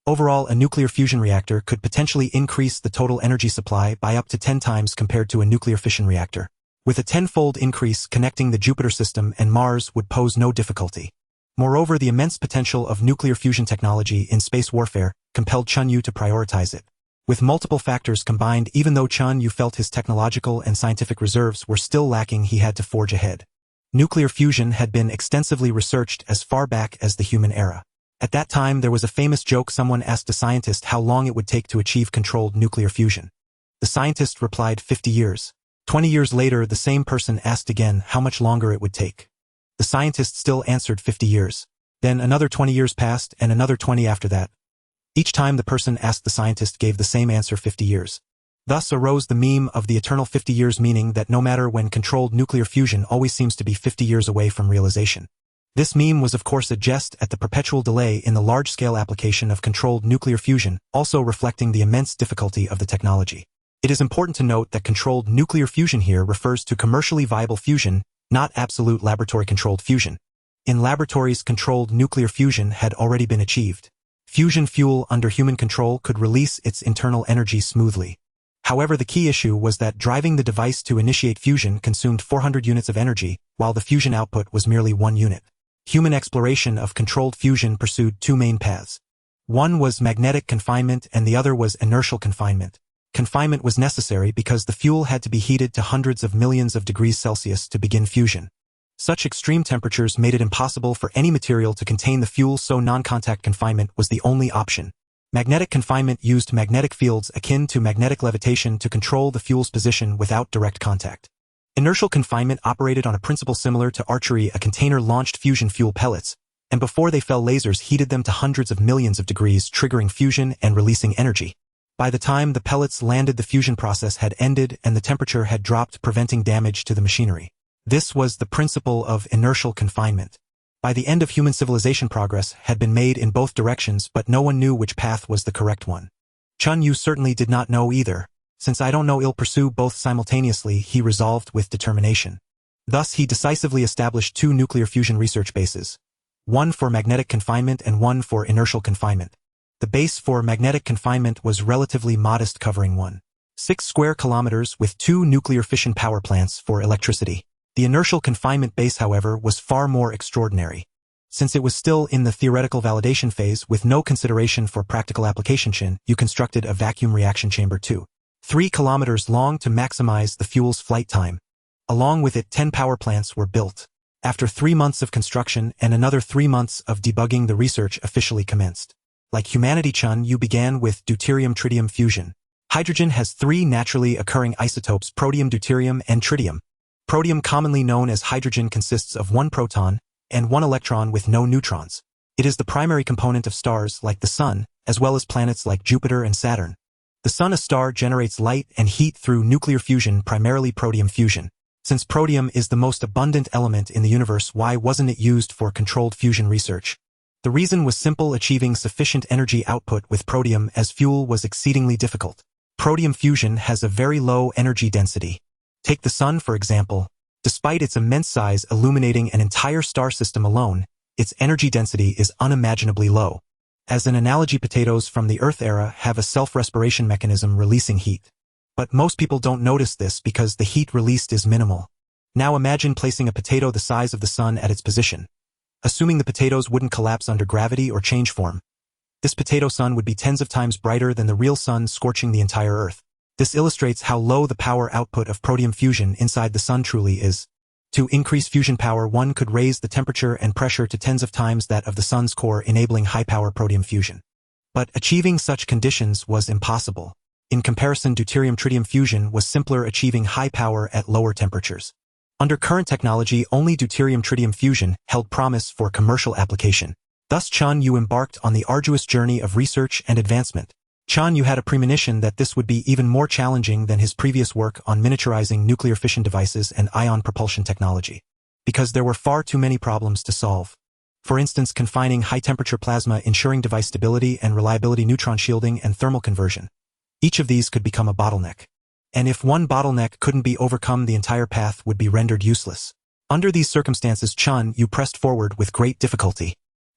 Overall, a nuclear fusion reactor could potentially increase the total energy supply by up to 10 times compared to a nuclear fission reactor. With a 10-fold increase, connecting the Jupiter system and Mars would pose no difficulty. Moreover, the immense potential of nuclear fusion technology in space warfare compelled Chen Yue to prioritize it. With multiple factors combined, even though Chen Yue felt his technological and scientific reserves were still lacking, he had to forge ahead. Nuclear fusion had been extensively researched as far back as the human era. At that time, there was a famous joke. Someone asked a scientist how long it would take to achieve controlled nuclear fusion. The scientist replied 50 years. 20 years later, the same person asked again how much longer it would take. The scientist still answered 50 years. Then another 20 years passed and another 20 after that. Each time the person asked, the scientist gave the same answer, 50 years. Thus arose the meme of the eternal 50 years, meaning that no matter when, controlled nuclear fusion always seems to be 50 years away from realization. This meme was of course a jest at the perpetual delay in the large-scale application of controlled nuclear fusion, also reflecting the immense difficulty of the technology. It is important to note that controlled nuclear fusion here refers to commercially viable fusion, not absolute laboratory-controlled fusion. In laboratories, controlled nuclear fusion had already been achieved. Fusion fuel under human control could release its internal energy smoothly. However, the key issue was that driving the device to initiate fusion consumed 400 units of energy, while the fusion output was merely 1 unit. Human exploration of controlled fusion pursued 2 main paths. One was magnetic confinement and the other was inertial confinement. Confinement was necessary because the fuel had to be heated to hundreds of millions of degrees Celsius to begin fusion. Such extreme temperatures made it impossible for any material to contain the fuel, so non-contact confinement was the only option. Magnetic confinement used magnetic fields akin to magnetic levitation to control the fuel's position without direct contact. Inertial confinement operated on a principle similar to archery. A container launched fusion fuel pellets, and before they fell, lasers heated them to hundreds of millions of degrees, triggering fusion and releasing energy. By the time the pellets landed, the fusion process had ended and the temperature had dropped, preventing damage to the machinery. This was the principle of inertial confinement. By the end of human civilization, progress had been made in both directions, but no one knew which path was the correct one. Chen Yue certainly did not know either. Since I don't know, I'll pursue both simultaneously, he resolved with determination. Thus he decisively established 2 nuclear fusion research bases. One for magnetic confinement and one for inertial confinement. The base for magnetic confinement was relatively modest, covering 1.6 square kilometers with 2 nuclear fission power plants for electricity. The inertial confinement base, however, was far more extraordinary. Since it was still in the theoretical validation phase with no consideration for practical application, Chen Yue constructed a vacuum reaction chamber 3 kilometers long to maximize the fuel's flight time. Along with it, 10 power plants were built. After 3 months of construction and another 3 months of debugging, the research officially commenced. Like humanity, Chen Yue began with deuterium-tritium fusion. Hydrogen has 3 naturally occurring isotopes: protium, deuterium, and tritium. Protium, commonly known as hydrogen, consists of 1 proton and 1 electron with no neutrons. It is the primary component of stars like the Sun, as well as planets like Jupiter and Saturn. The Sun, a star, generates light and heat through nuclear fusion, primarily protium fusion. Since protium is the most abundant element in the universe, why wasn't it used for controlled fusion research? The reason was simple: achieving sufficient energy output with protium as fuel was exceedingly difficult. Protium fusion has a very low energy density. Take the Sun, for example. Despite its immense size, illuminating an entire star system alone, its energy density is unimaginably low. As an analogy, potatoes from the Earth era have a self-respiration mechanism releasing heat. But most people don't notice this because the heat released is minimal. Now imagine placing a potato the size of the Sun at its position. Assuming the potatoes wouldn't collapse under gravity or change form, this potato Sun would be tens of times brighter than the real Sun, scorching the entire Earth. This illustrates how low the power output of protium fusion inside the Sun truly is. To increase fusion power, one could raise the temperature and pressure to tens of times that of the Sun's core, enabling high-power protium fusion. But achieving such conditions was impossible. In comparison, deuterium-tritium fusion was simpler, achieving high power at lower temperatures. Under current technology, only deuterium-tritium fusion held promise for commercial application. Thus, Chen Yue embarked on the arduous journey of research and advancement. Chen Yue had a premonition that this would be even more challenging than his previous work on miniaturizing nuclear fission devices and ion propulsion technology, because there were far too many problems to solve. For instance, confining high-temperature plasma, ensuring device stability and reliability, neutron shielding, and thermal conversion. Each of these could become a bottleneck. And if one bottleneck couldn't be overcome, the entire path would be rendered useless. Under these circumstances, Chen Yue pressed forward with great difficulty.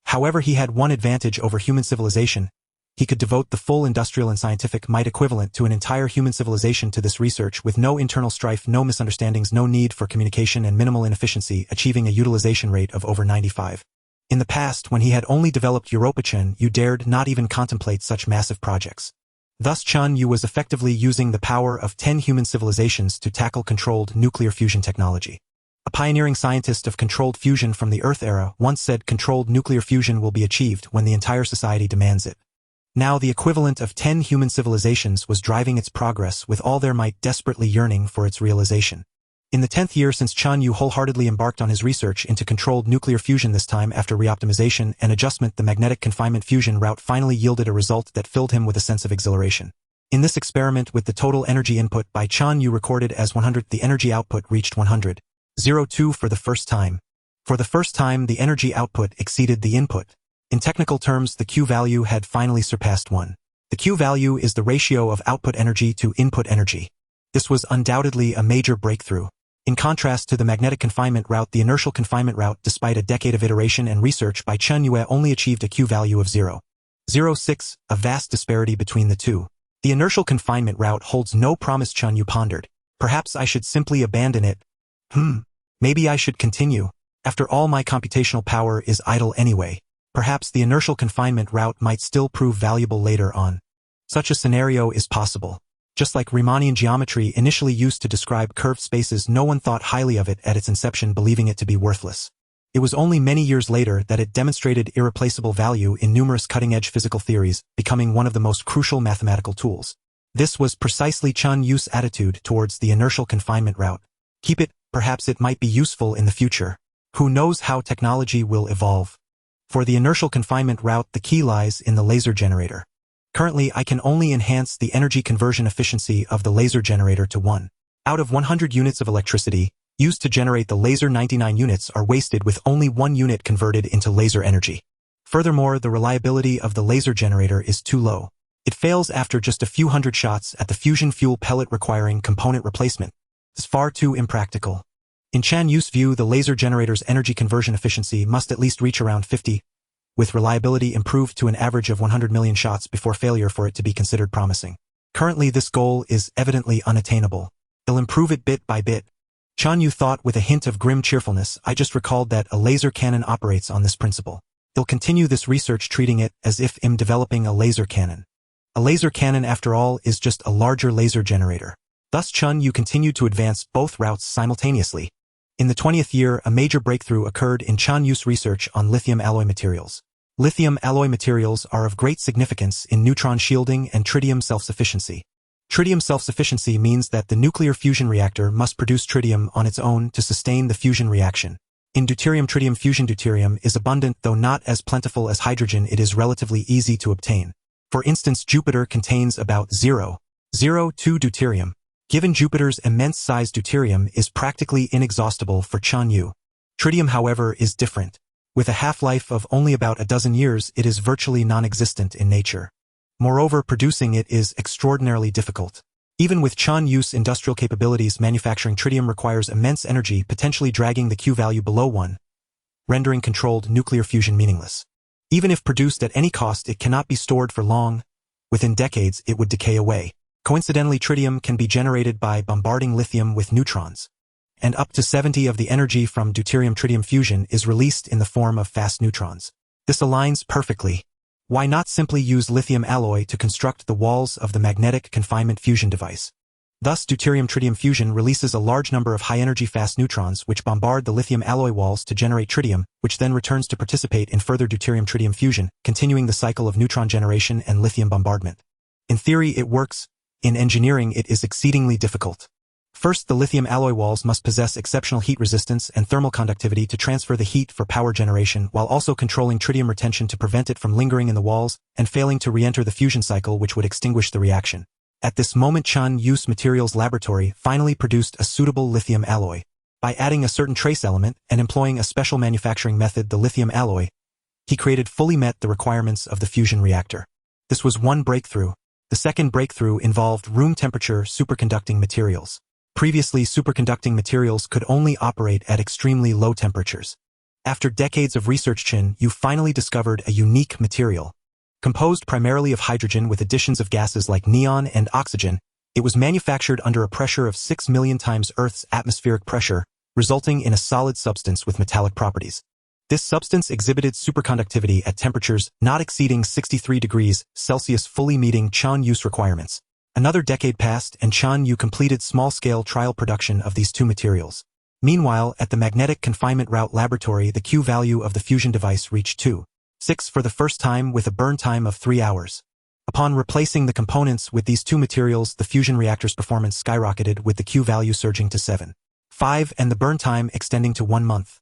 However, he had one advantage over human civilization. He could devote the full industrial and scientific might equivalent to an entire human civilization to this research with no internal strife, no misunderstandings, no need for communication, and minimal inefficiency, achieving a utilization rate of over 95. In the past, when he had only developed Europa, Chen Yue dared not even contemplate such massive projects. Thus, Chen Yue was effectively using the power of 10 human civilizations to tackle controlled nuclear fusion technology. A pioneering scientist of controlled fusion from the Earth era once said, "Controlled nuclear fusion will be achieved when the entire society demands it." Now the equivalent of 10 human civilizations was driving its progress with all their might, desperately yearning for its realization. In the 10th year since Chen Yue wholeheartedly embarked on his research into controlled nuclear fusion, this time after reoptimization and adjustment, the magnetic confinement fusion route finally yielded a result that filled him with a sense of exhilaration. In this experiment, with the total energy input by Chen Yue recorded as 100, the energy output reached 100.02 for the first time. For the first time, the energy output exceeded the input. In technical terms, the Q value had finally surpassed 1. The Q value is the ratio of output energy to input energy. This was undoubtedly a major breakthrough. In contrast to the magnetic confinement route, the inertial confinement route, despite a decade of iteration and research by Chen Yue, only achieved a Q value of 0.06, a vast disparity between the two. The inertial confinement route holds no promise, Chen Yue pondered. Perhaps I should simply abandon it. Maybe I should continue. After all, my computational power is idle anyway. Perhaps the inertial confinement route might still prove valuable later on. Such a scenario is possible. Just like Riemannian geometry, initially used to describe curved spaces, no one thought highly of it at its inception, believing it to be worthless. It was only many years later that it demonstrated irreplaceable value in numerous cutting-edge physical theories, becoming one of the most crucial mathematical tools. This was precisely Chen Yue's attitude towards the inertial confinement route. Keep it, perhaps it might be useful in the future. Who knows how technology will evolve? For the inertial confinement route, the key lies in the laser generator. Currently, I can only enhance the energy conversion efficiency of the laser generator to 1. Out of 100 units of electricity used to generate the laser, 99 units are wasted, with only 1 unit converted into laser energy. Furthermore, the reliability of the laser generator is too low. It fails after just a few hundred shots at the fusion fuel pellet, requiring component replacement. It's far too impractical. In Chen Yue's view, the laser generator's energy conversion efficiency must at least reach around 50, with reliability improved to an average of 100 million shots before failure for it to be considered promising. Currently, this goal is evidently unattainable. He'll improve it bit by bit. Chen Yue thought with a hint of grim cheerfulness. I just recalled that a laser cannon operates on this principle. He'll continue this research treating it as if I'm developing a laser cannon. A laser cannon, after all, is just a larger laser generator. Thus Chen Yue continued to advance both routes simultaneously. In the 20th year, a major breakthrough occurred in Chen Yue's research on lithium alloy materials. Lithium alloy materials are of great significance in neutron shielding and tritium self-sufficiency. Tritium self-sufficiency means that the nuclear fusion reactor must produce tritium on its own to sustain the fusion reaction. In deuterium-tritium fusion, deuterium is abundant, though not as plentiful as hydrogen. It is relatively easy to obtain. For instance, Jupiter contains about 0.02 deuterium. Given Jupiter's immense size, deuterium is practically inexhaustible for Chen Yue. Tritium, however, is different. With a half-life of only about a dozen years, it is virtually non-existent in nature. Moreover, producing it is extraordinarily difficult. Even with Chen Yue's industrial capabilities, manufacturing tritium requires immense energy, potentially dragging the Q value below 1, rendering controlled nuclear fusion meaningless. Even if produced at any cost, it cannot be stored for long. Within decades, it would decay away. Coincidentally, tritium can be generated by bombarding lithium with neutrons. And up to 70% of the energy from deuterium-tritium fusion is released in the form of fast neutrons. This aligns perfectly. Why not simply use lithium alloy to construct the walls of the magnetic confinement fusion device? Thus, deuterium-tritium fusion releases a large number of high-energy fast neutrons which bombard the lithium alloy walls to generate tritium, which then returns to participate in further deuterium-tritium fusion, continuing the cycle of neutron generation and lithium bombardment. In theory, it works. In engineering, it is exceedingly difficult. First, the lithium alloy walls must possess exceptional heat resistance and thermal conductivity to transfer the heat for power generation, while also controlling tritium retention to prevent it from lingering in the walls and failing to re-enter the fusion cycle, which would extinguish the reaction. At this moment, Chen Yue's materials laboratory finally produced a suitable lithium alloy. By adding a certain trace element and employing a special manufacturing method, the lithium alloy, he created fully met the requirements of the fusion reactor. This was one breakthrough. The second breakthrough involved room temperature superconducting materials. Previously, superconducting materials could only operate at extremely low temperatures. After decades of research, Chen Yue finally discovered a unique material. Composed primarily of hydrogen with additions of gases like neon and oxygen, it was manufactured under a pressure of 6 million times Earth's atmospheric pressure, resulting in a solid substance with metallic properties. This substance exhibited superconductivity at temperatures not exceeding 63 degrees Celsius, fully meeting Chen Yue's requirements. Another decade passed and Chen Yue completed small-scale trial production of these two materials. Meanwhile, at the magnetic confinement route laboratory, the Q value of the fusion device reached 2.6 for the first time with a burn time of 3 hours. Upon replacing the components with these two materials, the fusion reactor's performance skyrocketed, with the Q value surging to 7.5 and the burn time extending to 1 month.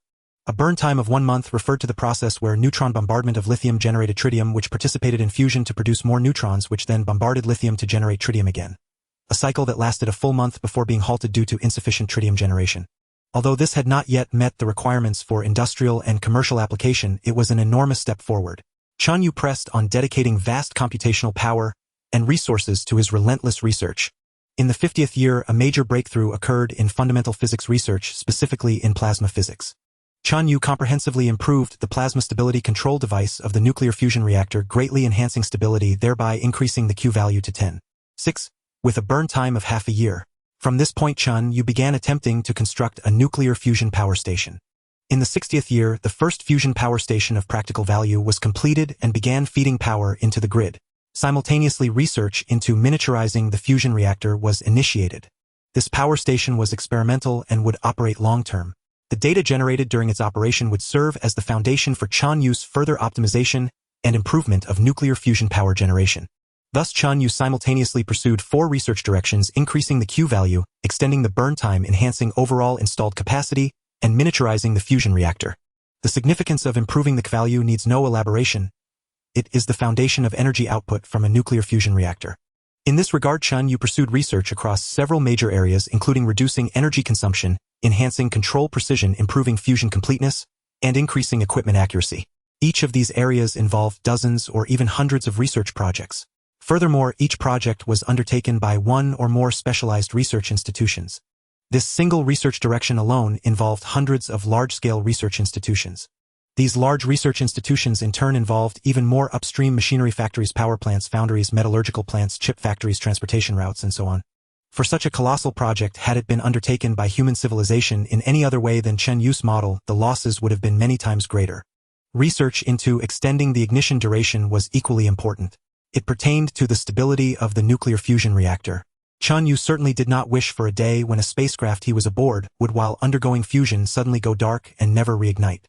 A burn time of 1 month referred to the process where neutron bombardment of lithium generated tritium, which participated in fusion to produce more neutrons, which then bombarded lithium to generate tritium again. A cycle that lasted a full month before being halted due to insufficient tritium generation. Although this had not yet met the requirements for industrial and commercial application, it was an enormous step forward. Chen Yue pressed on dedicating vast computational power and resources to his relentless research. In the 50th year, a major breakthrough occurred in fundamental physics research, specifically in plasma physics. Chen Yue comprehensively improved the plasma stability control device of the nuclear fusion reactor, greatly enhancing stability, thereby increasing the Q value to 10.6, with a burn time of half a year. From this point, Chen Yue began attempting to construct a nuclear fusion power station. In the 60th year, the first fusion power station of practical value was completed and began feeding power into the grid. Simultaneously, research into miniaturizing the fusion reactor was initiated. This power station was experimental and would operate long-term. The data generated during its operation would serve as the foundation for Chen Yue's further optimization and improvement of nuclear fusion power generation. Thus, Chen Yue simultaneously pursued 4 research directions, increasing the Q value, extending the burn time, enhancing overall installed capacity, and miniaturizing the fusion reactor. The significance of improving the Q value needs no elaboration. It is the foundation of energy output from a nuclear fusion reactor. In this regard, Chen Yue pursued research across several major areas, including reducing energy consumption, enhancing control precision, improving fusion completeness, and increasing equipment accuracy. Each of these areas involved dozens or even hundreds of research projects. Furthermore, each project was undertaken by one or more specialized research institutions. This single research direction alone involved hundreds of large-scale research institutions. These large research institutions in turn involved even more upstream machinery factories, power plants, foundries, metallurgical plants, chip factories, transportation routes, and so on. For such a colossal project, had it been undertaken by human civilization in any other way than Chen Yue's model, the losses would have been many times greater. Research into extending the ignition duration was equally important. It pertained to the stability of the nuclear fusion reactor. Chen Yue certainly did not wish for a day when a spacecraft he was aboard would, while undergoing fusion, suddenly go dark and never reignite.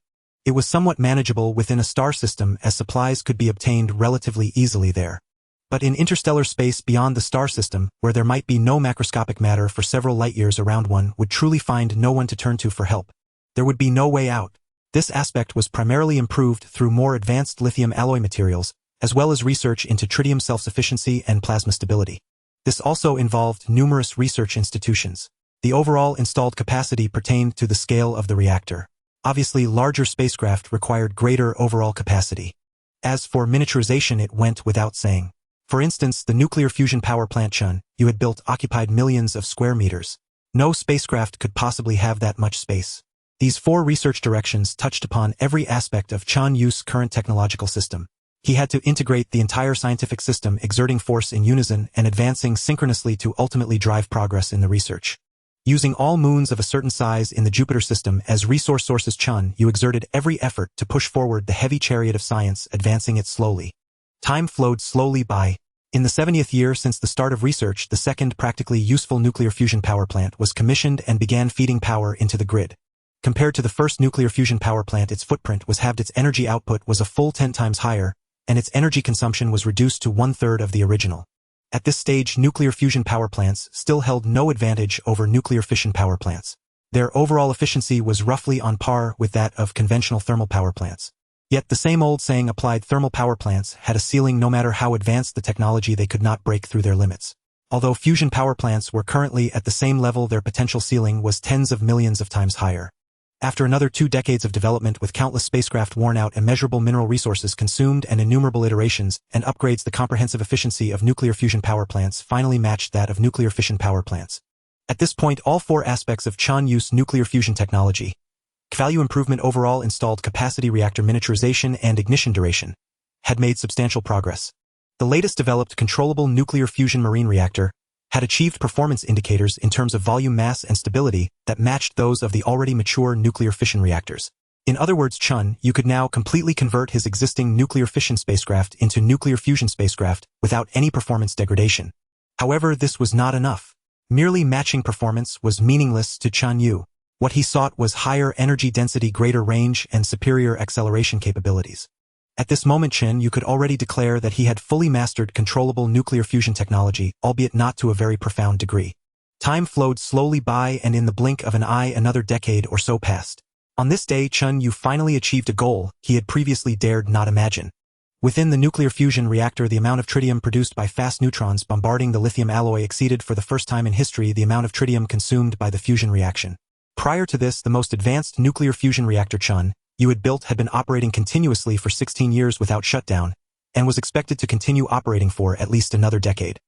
It was somewhat manageable within a star system, as supplies could be obtained relatively easily there. But in interstellar space beyond the star system, where there might be no macroscopic matter for several light-years around, one would truly find no one to turn to for help. There would be no way out. This aspect was primarily improved through more advanced lithium alloy materials, as well as research into tritium self-sufficiency and plasma stability. This also involved numerous research institutions. The overall installed capacity pertained to the scale of the reactor. Obviously, larger spacecraft required greater overall capacity. As for miniaturization, it went without saying. For instance, the nuclear fusion power plant Chen Yue had built occupied millions of square meters. No spacecraft could possibly have that much space. These 4 research directions touched upon every aspect of Chen Yue's current technological system. He had to integrate the entire scientific system, exerting force in unison and advancing synchronously to ultimately drive progress in the research. Using all moons of a certain size in the Jupiter system as resource sources, Chen Yue exerted every effort to push forward the heavy chariot of science, advancing it slowly. Time flowed slowly by. In the 70th year since the start of research, the second practically useful nuclear fusion power plant was commissioned and began feeding power into the grid. Compared to the first nuclear fusion power plant, its footprint was halved, its energy output was a full 10 times higher, and its energy consumption was reduced to 1/3 of the original. At this stage, nuclear fusion power plants still held no advantage over nuclear fission power plants. Their overall efficiency was roughly on par with that of conventional thermal power plants. Yet the same old saying applied: thermal power plants had a ceiling. No matter how advanced the technology, they could not break through their limits. Although fusion power plants were currently at the same level, their potential ceiling was tens of millions of times higher. After another 2 decades of development, with countless spacecraft worn out, immeasurable mineral resources consumed, and innumerable iterations and upgrades, the comprehensive efficiency of nuclear fusion power plants finally matched that of nuclear fission power plants. At this point, all 4 aspects of Chen Yue's nuclear fusion technology — value improvement, overall installed capacity, reactor miniaturization, and ignition duration — had made substantial progress. The latest developed controllable nuclear fusion marine reactor had achieved performance indicators in terms of volume, mass, and stability that matched those of the already mature nuclear fission reactors. In other words, Chen Yue could now completely convert his existing nuclear fission spacecraft into nuclear fusion spacecraft without any performance degradation. However, this was not enough. Merely matching performance was meaningless to Chen Yue. What he sought was higher energy density, greater range, and superior acceleration capabilities. At this moment, Chen Yue could already declare that he had fully mastered controllable nuclear fusion technology, albeit not to a very profound degree. Time flowed slowly by, and in the blink of an eye, another decade or so passed. On this day, Chen Yue finally achieved a goal he had previously dared not imagine. Within the nuclear fusion reactor, the amount of tritium produced by fast neutrons bombarding the lithium alloy exceeded for the first time in history the amount of tritium consumed by the fusion reaction. Prior to this, the most advanced nuclear fusion reactor Chen Yue had built had been operating continuously for 16 years without shutdown, and was expected to continue operating for at least another decade.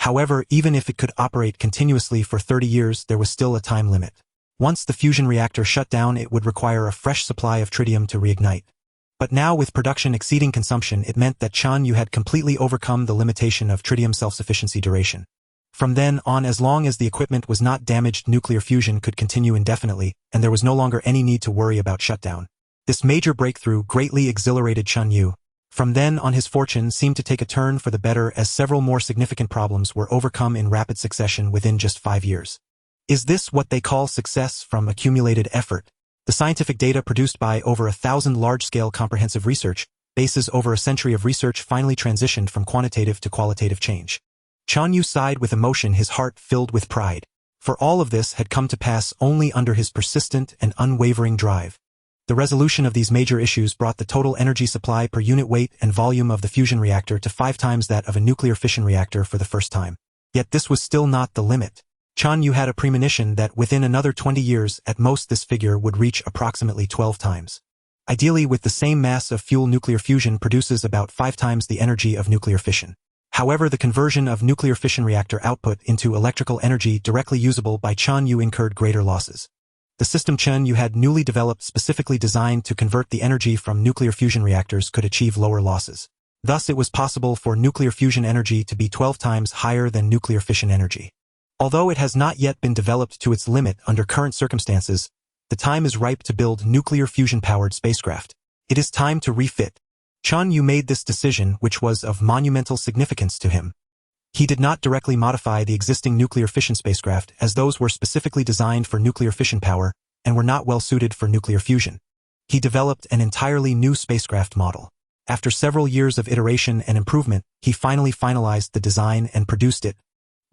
However, even if it could operate continuously for 30 years, there was still a time limit. Once the fusion reactor shut down, it would require a fresh supply of tritium to reignite. But now, with production exceeding consumption, it meant that Chen Yue had completely overcome the limitation of tritium self-sufficiency duration. From then on, as long as the equipment was not damaged, nuclear fusion could continue indefinitely, and there was no longer any need to worry about shutdown. This major breakthrough greatly exhilarated Chen Yue. From then on, his fortune seemed to take a turn for the better, as several more significant problems were overcome in rapid succession within just 5 years. Is this what they call success from accumulated effort? The scientific data produced by over 1,000 large-scale comprehensive research bases over a century of research finally transitioned from quantitative to qualitative change. Chen Yue sighed with emotion, his heart filled with pride. For all of this had come to pass only under his persistent and unwavering drive. The resolution of these major issues brought the total energy supply per unit weight and volume of the fusion reactor to 5 times that of a nuclear fission reactor for the first time. Yet this was still not the limit. Chen Yue had a premonition that within another 20 years, at most, this figure would reach approximately 12 times. Ideally, with the same mass of fuel, nuclear fusion produces about 5 times the energy of nuclear fission. However, the conversion of nuclear fission reactor output into electrical energy directly usable by Chen Yue incurred greater losses. The system Chen Yue had newly developed, specifically designed to convert the energy from nuclear fusion reactors, could achieve lower losses. Thus, it was possible for nuclear fusion energy to be 12 times higher than nuclear fission energy. Although it has not yet been developed to its limit under current circumstances, the time is ripe to build nuclear fusion-powered spacecraft. It is time to refit. Chen Yue made this decision, which was of monumental significance to him. He did not directly modify the existing nuclear fission spacecraft, as those were specifically designed for nuclear fission power and were not well suited for nuclear fusion. He developed an entirely new spacecraft model. After several years of iteration and improvement, he finally finalized the design and produced it.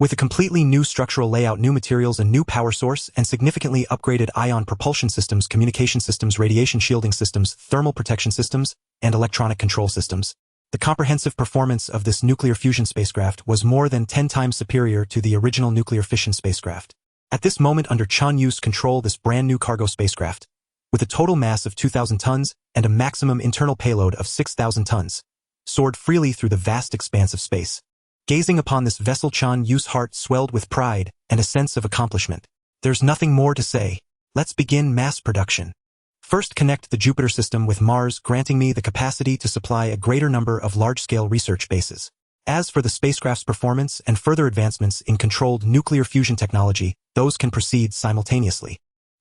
With a completely new structural layout, new materials, a new power source, and significantly upgraded ion propulsion systems, communication systems, radiation shielding systems, thermal protection systems, and electronic control systems, the comprehensive performance of this nuclear fusion spacecraft was more than 10 times superior to the original nuclear fission spacecraft. At this moment, under Chen Yue's control, this brand new cargo spacecraft, with a total mass of 2,000 tons and a maximum internal payload of 6,000 tons, soared freely through the vast expanse of space. Gazing upon this vessel, Chen Yue's heart swelled with pride and a sense of accomplishment. There's nothing more to say. Let's begin mass production. First, connect the Jupiter system with Mars, granting me the capacity to supply a greater number of large-scale research bases. As for the spacecraft's performance and further advancements in controlled nuclear fusion technology, those can proceed simultaneously.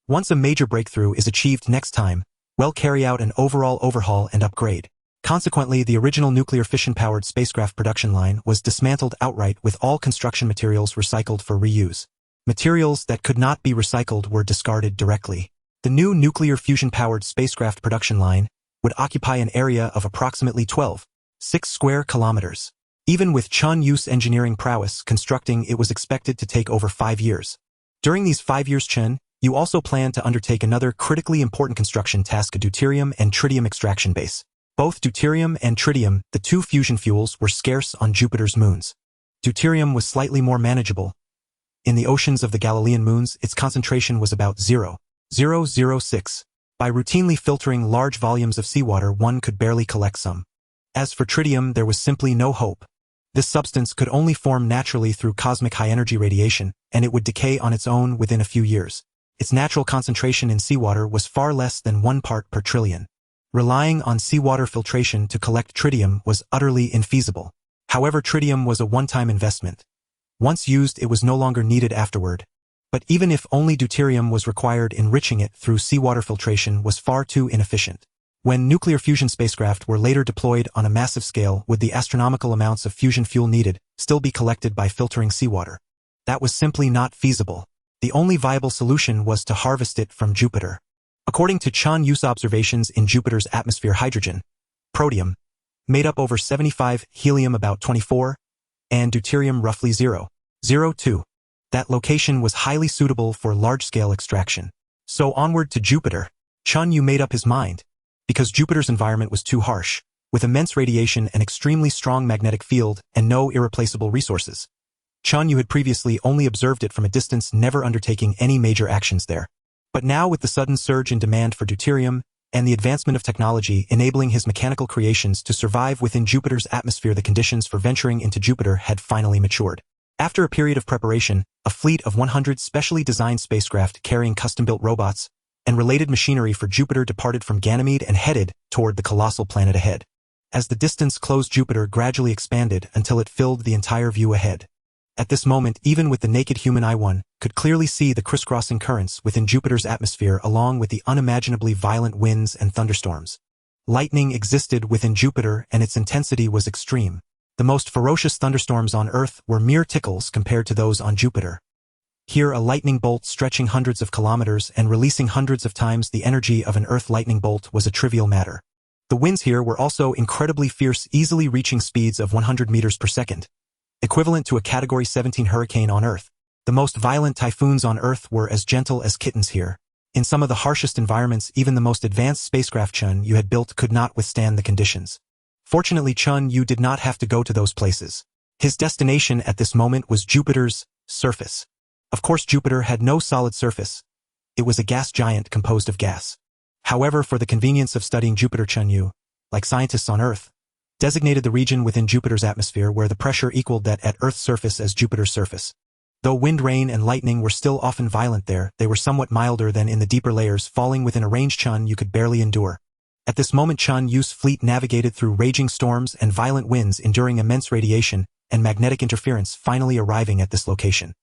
Once a major breakthrough is achieved next time, we'll carry out an overall overhaul and upgrade. Consequently, the original nuclear fission-powered spacecraft production line was dismantled outright, with all construction materials recycled for reuse. Materials that could not be recycled were discarded directly. The new nuclear fusion-powered spacecraft production line would occupy an area of approximately 12.6 square kilometers. Even with Chen Yue's engineering prowess, constructing it was expected to take over 5 years. During these 5 years, Chen Yue also planned to undertake another critically important construction task, a deuterium and tritium extraction base. Both deuterium and tritium, the two fusion fuels, were scarce on Jupiter's moons. Deuterium was slightly more manageable. In the oceans of the Galilean moons, its concentration was about 0.006. By routinely filtering large volumes of seawater, one could barely collect some. As for tritium, there was simply no hope. This substance could only form naturally through cosmic high-energy radiation, and it would decay on its own within a few years. Its natural concentration in seawater was far less than 1 part per trillion. Relying on seawater filtration to collect tritium was utterly infeasible. However, tritium was a one-time investment. Once used, it was no longer needed afterward. But even if only deuterium was required, enriching it through seawater filtration was far too inefficient. When nuclear fusion spacecraft were later deployed on a massive scale, would the astronomical amounts of fusion fuel needed still be collected by filtering seawater? That was simply not feasible. The only viable solution was to harvest it from Jupiter. According to Chen Yue's observations in Jupiter's atmosphere, hydrogen, protium, made up over 75, helium about 24, and deuterium roughly 0.02. That location was highly suitable for large-scale extraction. So onward to Jupiter. Chen Yue made up his mind. Because Jupiter's environment was too harsh, with immense radiation, an extremely strong magnetic field, and no irreplaceable resources. Chen Yue had previously only observed it from a distance, never undertaking any major actions there. But now, with the sudden surge in demand for deuterium and the advancement of technology enabling his mechanical creations to survive within Jupiter's atmosphere, the conditions for venturing into Jupiter had finally matured. After a period of preparation, a fleet of 100 specially designed spacecraft carrying custom-built robots and related machinery for Jupiter departed from Ganymede and headed toward the colossal planet ahead. As the distance closed, Jupiter gradually expanded until it filled the entire view ahead. At this moment, even with the naked human eye, one could clearly see the crisscrossing currents within Jupiter's atmosphere, along with the unimaginably violent winds and thunderstorms. Lightning existed within Jupiter, and its intensity was extreme. The most ferocious thunderstorms on Earth were mere tickles compared to those on Jupiter. Here, a lightning bolt stretching hundreds of kilometers and releasing hundreds of times the energy of an Earth lightning bolt was a trivial matter. The winds here were also incredibly fierce, easily reaching speeds of 100 meters per second. Equivalent to a Category 17 hurricane on Earth. The most violent typhoons on Earth were as gentle as kittens here. In some of the harshest environments, even the most advanced spacecraft Chen Yue had built could not withstand the conditions. Fortunately, Chen Yue did not have to go to those places. His destination at this moment was Jupiter's surface. Of course, Jupiter had no solid surface. It was a gas giant composed of gas. However, for the convenience of studying Jupiter, Chen Yue, like scientists on Earth, designated the region within Jupiter's atmosphere where the pressure equaled that at Earth's surface as Jupiter's surface. Though wind, rain, and lightning were still often violent there, they were somewhat milder than in the deeper layers, falling within a range Chen Yue could barely endure. At this moment, Chen Yue's fleet navigated through raging storms and violent winds, enduring immense radiation and magnetic interference, finally arriving at this location.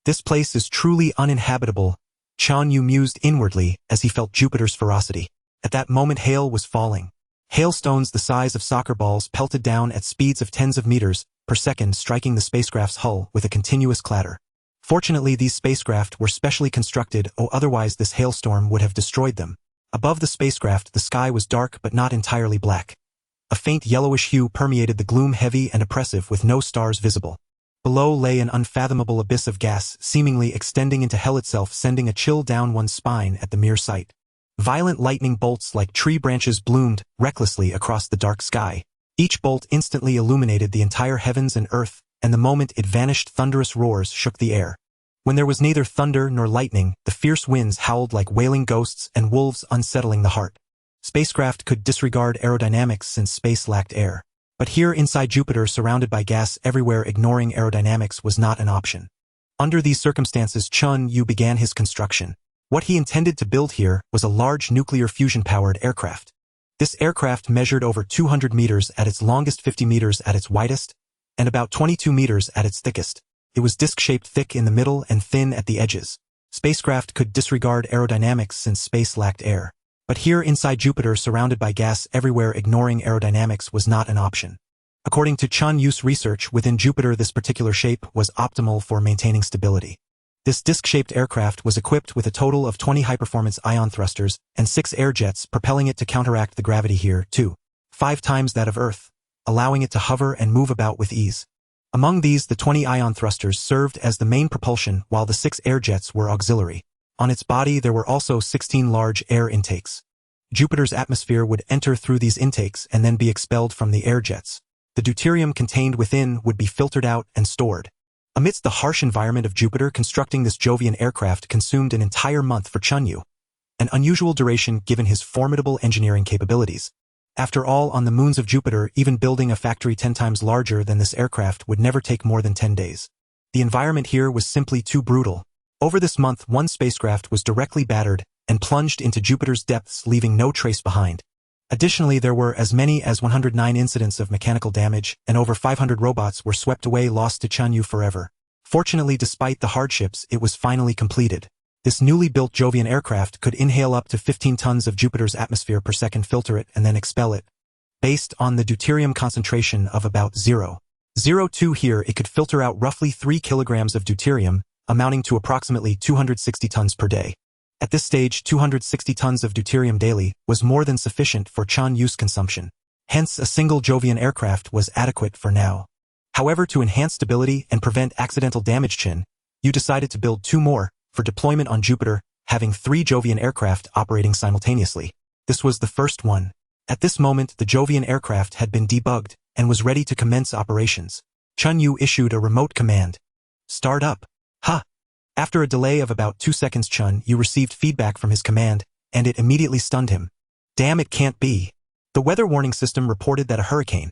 This place is truly uninhabitable, Chen Yue mused inwardly as he felt Jupiter's ferocity. At that moment hail was falling. Hailstones the size of soccer balls pelted down at speeds of tens of meters per second, striking the spacecraft's hull with a continuous clatter. Fortunately, these spacecraft were specially constructed, or otherwise this hailstorm would have destroyed them. Above the spacecraft, the sky was dark but not entirely black. A faint yellowish hue permeated the gloom, heavy and oppressive, with no stars visible. Below lay an unfathomable abyss of gas, seemingly extending into hell itself, sending a chill down one's spine at the mere sight. Violent lightning bolts like tree branches bloomed recklessly across the dark sky. Each bolt instantly illuminated the entire heavens and earth, and the moment it vanished, thunderous roars shook the air. When there was neither thunder nor lightning, the fierce winds howled like wailing ghosts and wolves, unsettling the heart. Spacecraft could disregard aerodynamics since space lacked air. But here inside Jupiter, surrounded by gas everywhere, ignoring aerodynamics was not an option. Under these circumstances, Chen Yue began his construction. What he intended to build here was a large nuclear fusion-powered aircraft. This aircraft measured over 200 meters at its longest, 50 meters at its widest, and about 22 meters at its thickest. It was disc-shaped, thick in the middle and thin at the edges. Spacecraft could disregard aerodynamics since space lacked air. But here inside Jupiter, surrounded by gas everywhere, ignoring aerodynamics was not an option. According to Chen Yue's research, within Jupiter this particular shape was optimal for maintaining stability. This disc-shaped aircraft was equipped with a total of 20 high-performance ion thrusters and 6 air jets, propelling it to counteract the gravity here, too, 5 times that of Earth, allowing it to hover and move about with ease. Among these, the 20 ion thrusters served as the main propulsion, while the 6 air jets were auxiliary. On its body there were also 16 large air intakes. Jupiter's atmosphere would enter through these intakes and then be expelled from the air jets. The deuterium contained within would be filtered out and stored. Amidst the harsh environment of Jupiter, constructing this Jovian aircraft consumed an entire month for Chen Yue, an unusual duration given his formidable engineering capabilities. After all, on the moons of Jupiter, even building a factory 10 times larger than this aircraft would never take more than 10 days. The environment here was simply too brutal. Over this month, one spacecraft was directly battered and plunged into Jupiter's depths, leaving no trace behind. Additionally, there were as many as 109 incidents of mechanical damage, and over 500 robots were swept away, lost to Chen Yue forever. Fortunately, despite the hardships, it was finally completed. This newly built Jovian aircraft could inhale up to 15 tons of Jupiter's atmosphere per second, filter it, and then expel it. Based on the deuterium concentration of about 0.02 here, it could filter out roughly 3 kilograms of deuterium, amounting to approximately 260 tons per day. At this stage, 260 tons of deuterium daily was more than sufficient for Chen Yue's consumption. Hence, a single Jovian aircraft was adequate for now. However, to enhance stability and prevent accidental damage, Chen Yue decided to build 2 more for deployment on Jupiter, having 3 Jovian aircraft operating simultaneously. This was the first one. At this moment, the Jovian aircraft had been debugged and was ready to commence operations. Chen Yue issued a remote command. Start up. Ha! After a delay of about 2 seconds, Chen Yue received feedback from his command, and it immediately stunned him. Damn, it can't be. The weather warning system reported that a hurricane,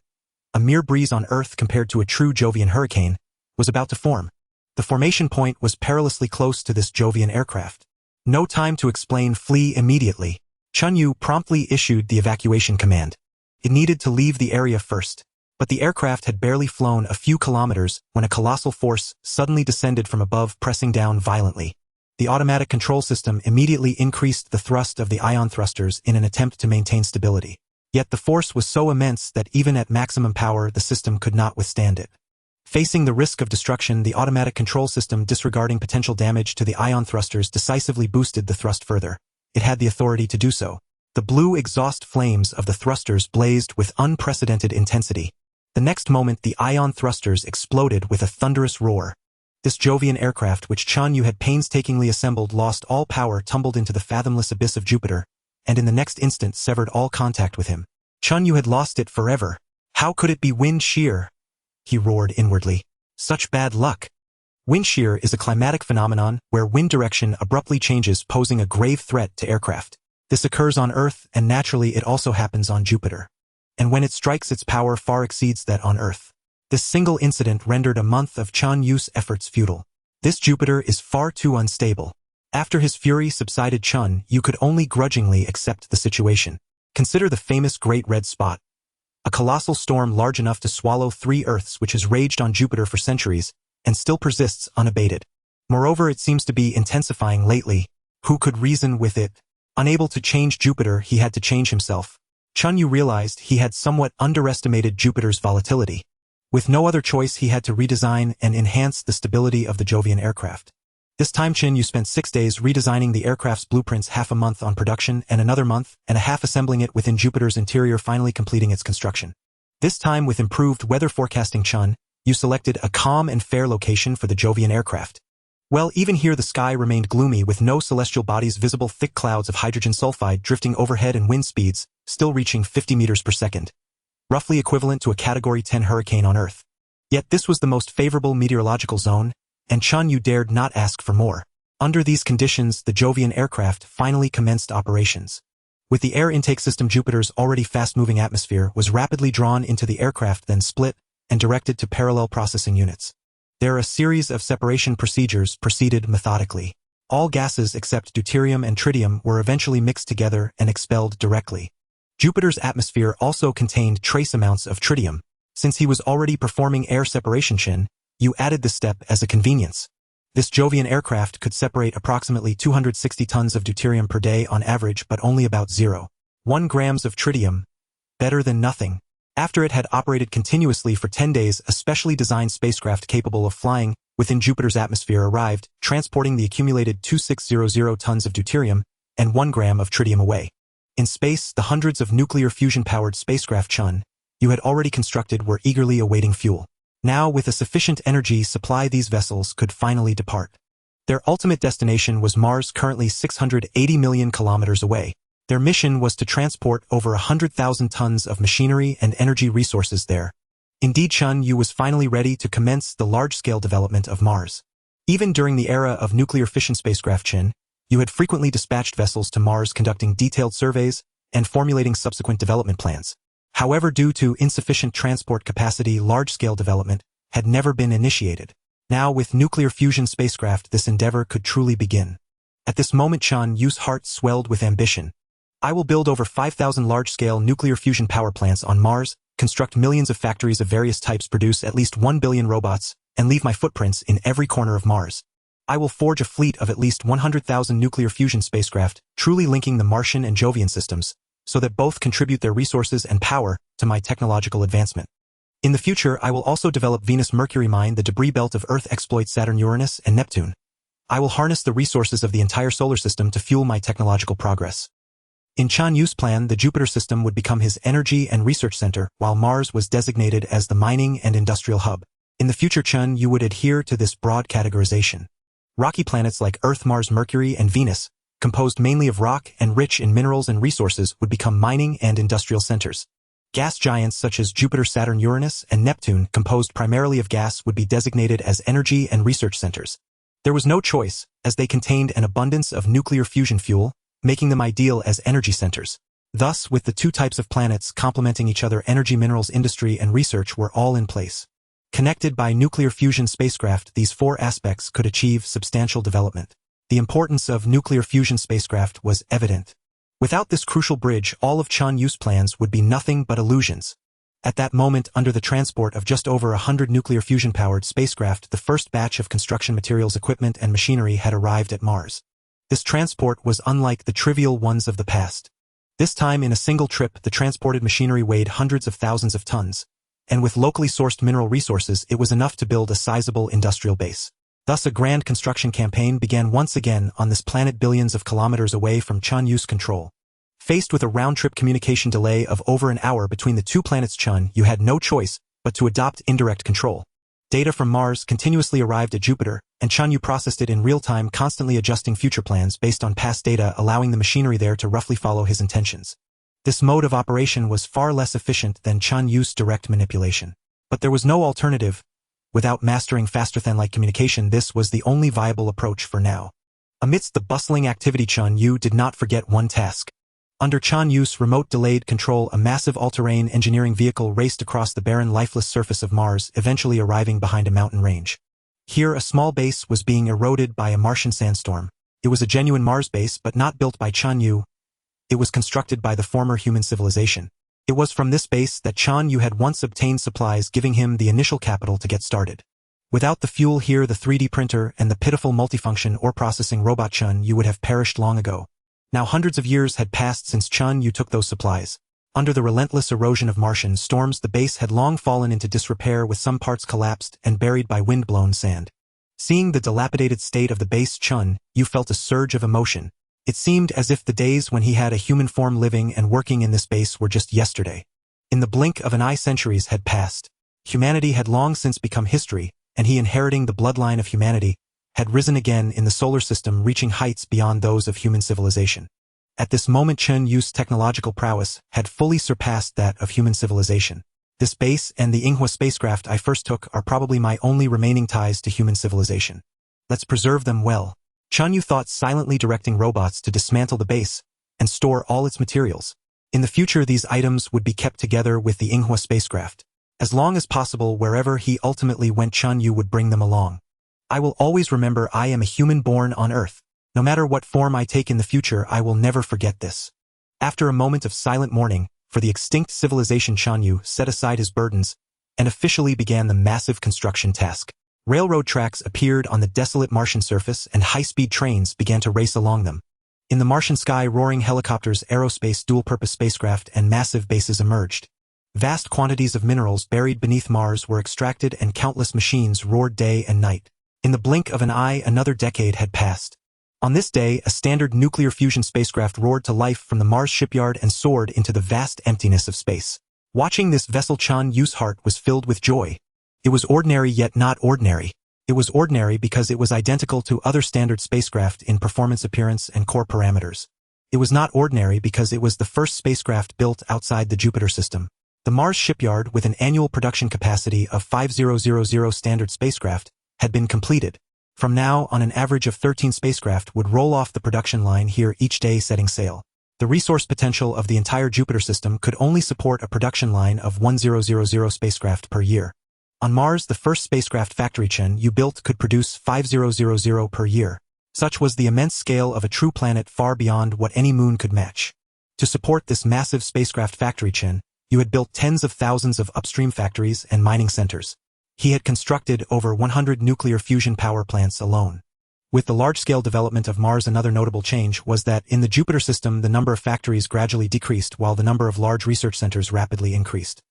a mere breeze on Earth compared to a true Jovian hurricane, was about to form. The formation point was perilously close to this Jovian aircraft. No time to explain, flee immediately. Chen Yue promptly issued the evacuation command. It needed to leave the area first. But the aircraft had barely flown a few kilometers when a colossal force suddenly descended from above, pressing down violently. The automatic control system immediately increased the thrust of the ion thrusters in an attempt to maintain stability. Yet the force was so immense that even at maximum power, the system could not withstand it. Facing the risk of destruction, the automatic control system, disregarding potential damage to the ion thrusters, decisively boosted the thrust further. It had the authority to do so. The blue exhaust flames of the thrusters blazed with unprecedented intensity. The next moment, the ion thrusters exploded with a thunderous roar. This Jovian aircraft, which Chen Yue had painstakingly assembled, lost all power, tumbled into the fathomless abyss of Jupiter, and in the next instant severed all contact with him. Chen Yue had lost it forever. How could it be wind shear? He roared inwardly. Such bad luck. Wind shear is a climatic phenomenon where wind direction abruptly changes, posing a grave threat to aircraft. This occurs on Earth, and naturally it also happens on Jupiter. And when it strikes, its power far exceeds that on Earth. This single incident rendered a month of Chen Yue's efforts futile. This Jupiter is far too unstable. After his fury subsided, Chen Yue could only grudgingly accept the situation. Consider the famous Great Red Spot, a colossal storm large enough to swallow 3 Earths, which has raged on Jupiter for centuries and still persists unabated. Moreover, it seems to be intensifying lately. Who could reason with it? Unable to change Jupiter, he had to change himself. Chen Yue realized he had somewhat underestimated Jupiter's volatility. With no other choice, he had to redesign and enhance the stability of the Jovian aircraft. This time Chen Yue spent 6 days redesigning the aircraft's blueprints, half a month on production and another month and a half assembling it within Jupiter's interior, finally completing its construction. This time, with improved weather forecasting, Chen Yue selected a calm and fair location for the Jovian aircraft. Well, even here the sky remained gloomy with no celestial bodies visible, thick clouds of hydrogen sulfide drifting overhead and wind speeds still reaching 50 meters per second, roughly equivalent to a Category 10 hurricane on Earth. Yet this was the most favorable meteorological zone, and Chen Yue dared not ask for more. Under these conditions, the Jovian aircraft finally commenced operations. With the air intake system, Jupiter's already fast-moving atmosphere was rapidly drawn into the aircraft, then split and directed to parallel processing units. There a series of separation procedures proceeded methodically. All gases except deuterium and tritium were eventually mixed together and expelled directly. Jupiter's atmosphere also contained trace amounts of tritium. Since he was already performing air separation, Chen Yue added this step as a convenience. This Jovian aircraft could separate approximately 260 tons of deuterium per day on average, but only about 0.1 grams of tritium. Better than nothing. After it had operated continuously for 10 days, a specially designed spacecraft capable of flying within Jupiter's atmosphere arrived, transporting the accumulated 2600 tons of deuterium and 1 gram of tritium away. In space, the hundreds of nuclear fusion-powered spacecraft Chen Yue had already constructed were eagerly awaiting fuel. Now, with a sufficient energy supply, these vessels could finally depart. Their ultimate destination was Mars, currently 680 million kilometers away. Their mission was to transport over 100,000 tons of machinery and energy resources there. Indeed, Chen Yue was finally ready to commence the large-scale development of Mars. Even during the era of nuclear fission spacecraft, Chen Yue had frequently dispatched vessels to Mars, conducting detailed surveys and formulating subsequent development plans. However, due to insufficient transport capacity, large-scale development had never been initiated. Now, with nuclear fusion spacecraft, this endeavor could truly begin. At this moment, Chen Yue's heart swelled with ambition. I will build over 5,000 large-scale nuclear fusion power plants on Mars, construct millions of factories of various types, produce at least 1 billion robots, and leave my footprints in every corner of Mars. I will forge a fleet of at least 100,000 nuclear fusion spacecraft, truly linking the Martian and Jovian systems, so that both contribute their resources and power to my technological advancement. In the future, I will also develop Venus, Mercury, mine the debris belt of Earth, exploit Saturn, Uranus, and Neptune. I will harness the resources of the entire solar system to fuel my technological progress. In Chen Yue's plan, the Jupiter system would become his energy and research center, while Mars was designated as the mining and industrial hub. In the future, Chen Yue would adhere to this broad categorization. Rocky planets like Earth, Mars, Mercury, and Venus, composed mainly of rock and rich in minerals and resources, would become mining and industrial centers. Gas giants such as Jupiter, Saturn, Uranus, and Neptune, composed primarily of gas, would be designated as energy and research centers. There was no choice, as they contained an abundance of nuclear fusion fuel, making them ideal as energy centers. Thus, with the two types of planets complementing each other, energy, minerals, industry, and research were all in place. Connected by nuclear fusion spacecraft, these four aspects could achieve substantial development. The importance of nuclear fusion spacecraft was evident. Without this crucial bridge, all of Chen Yue's plans would be nothing but illusions. At that moment, under the transport of just over 100 nuclear fusion-powered spacecraft, the first batch of construction materials, equipment, and machinery had arrived at Mars. This transport was unlike the trivial ones of the past. This time, in a single trip, the transported machinery weighed hundreds of thousands of tons, and with locally sourced mineral resources, it was enough to build a sizable industrial base. Thus, a grand construction campaign began once again on this planet billions of kilometers away from Chen Yue's control. Faced with a round-trip communication delay of over an hour between the two planets, Chen Yue had no choice but to adopt indirect control. Data from Mars continuously arrived at Jupiter, and Chen Yue processed it in real time, constantly adjusting future plans based on past data, allowing the machinery there to roughly follow his intentions. This mode of operation was far less efficient than Chen Yue's direct manipulation. But there was no alternative. Without mastering faster-than-light communication, this was the only viable approach for now. Amidst the bustling activity, Chen Yue did not forget one task. Under Chen Yue's remote delayed control, a massive all-terrain engineering vehicle raced across the barren, lifeless surface of Mars, eventually arriving behind a mountain range. Here, a small base was being eroded by a Martian sandstorm. It was a genuine Mars base, but not built by Chen Yue. It was constructed by the former human civilization. It was from this base that Chen Yue had once obtained supplies, giving him the initial capital to get started. Without the fuel here, the 3D printer, and the pitiful multifunction or processing robot Chen Yue would have perished long ago. Now hundreds of years had passed since Chen Yue took those supplies. Under the relentless erosion of Martian storms, the base had long fallen into disrepair, with some parts collapsed and buried by wind-blown sand. Seeing the dilapidated state of the base, Chen Yue felt a surge of emotion. It seemed as if the days when he had a human form living and working in this base were just yesterday. In the blink of an eye, centuries had passed. Humanity had long since become history, and he, inheriting the bloodline of humanity, had risen again in the solar system, reaching heights beyond those of human civilization. At this moment, Chen Yue's technological prowess had fully surpassed that of human civilization. This base and the Yinghua spacecraft I first took are probably my only remaining ties to human civilization. Let's preserve them well. Chen Yue thought, silently directing robots to dismantle the base and store all its materials. In the future, these items would be kept together with the Yinghua spacecraft. As long as possible, wherever he ultimately went, Chen Yue would bring them along. I will always remember I am a human born on Earth. No matter what form I take in the future, I will never forget this. After a moment of silent mourning for the extinct civilization, Chen Yue set aside his burdens and officially began the massive construction task. Railroad tracks appeared on the desolate Martian surface, and high-speed trains began to race along them. In the Martian sky, roaring helicopters, aerospace, dual-purpose spacecraft, and massive bases emerged. Vast quantities of minerals buried beneath Mars were extracted, and countless machines roared day and night. In the blink of an eye, another decade had passed. On this day, a standard nuclear fusion spacecraft roared to life from the Mars shipyard and soared into the vast emptiness of space. Watching this vessel, Chen Yue's heart was filled with joy. It was ordinary, yet not ordinary. It was ordinary because it was identical to other standard spacecraft in performance, appearance, and core parameters. It was not ordinary because it was the first spacecraft built outside the Jupiter system. The Mars shipyard, with an annual production capacity of 5000 standard spacecraft, had been completed. From now on, an average of 13 spacecraft would roll off the production line here each day, setting sail. The resource potential of the entire Jupiter system could only support a production line of 1000 spacecraft per year. On Mars, the first spacecraft factory Chen Yue built could produce 5000 per year. Such was the immense scale of a true planet, far beyond what any moon could match. To support this massive spacecraft factory, Chen Yue had built tens of thousands of upstream factories and mining centers. He had constructed over 100 nuclear fusion power plants alone. With the large-scale development of Mars, another notable change was that in the Jupiter system, the number of factories gradually decreased while the number of large research centers rapidly increased.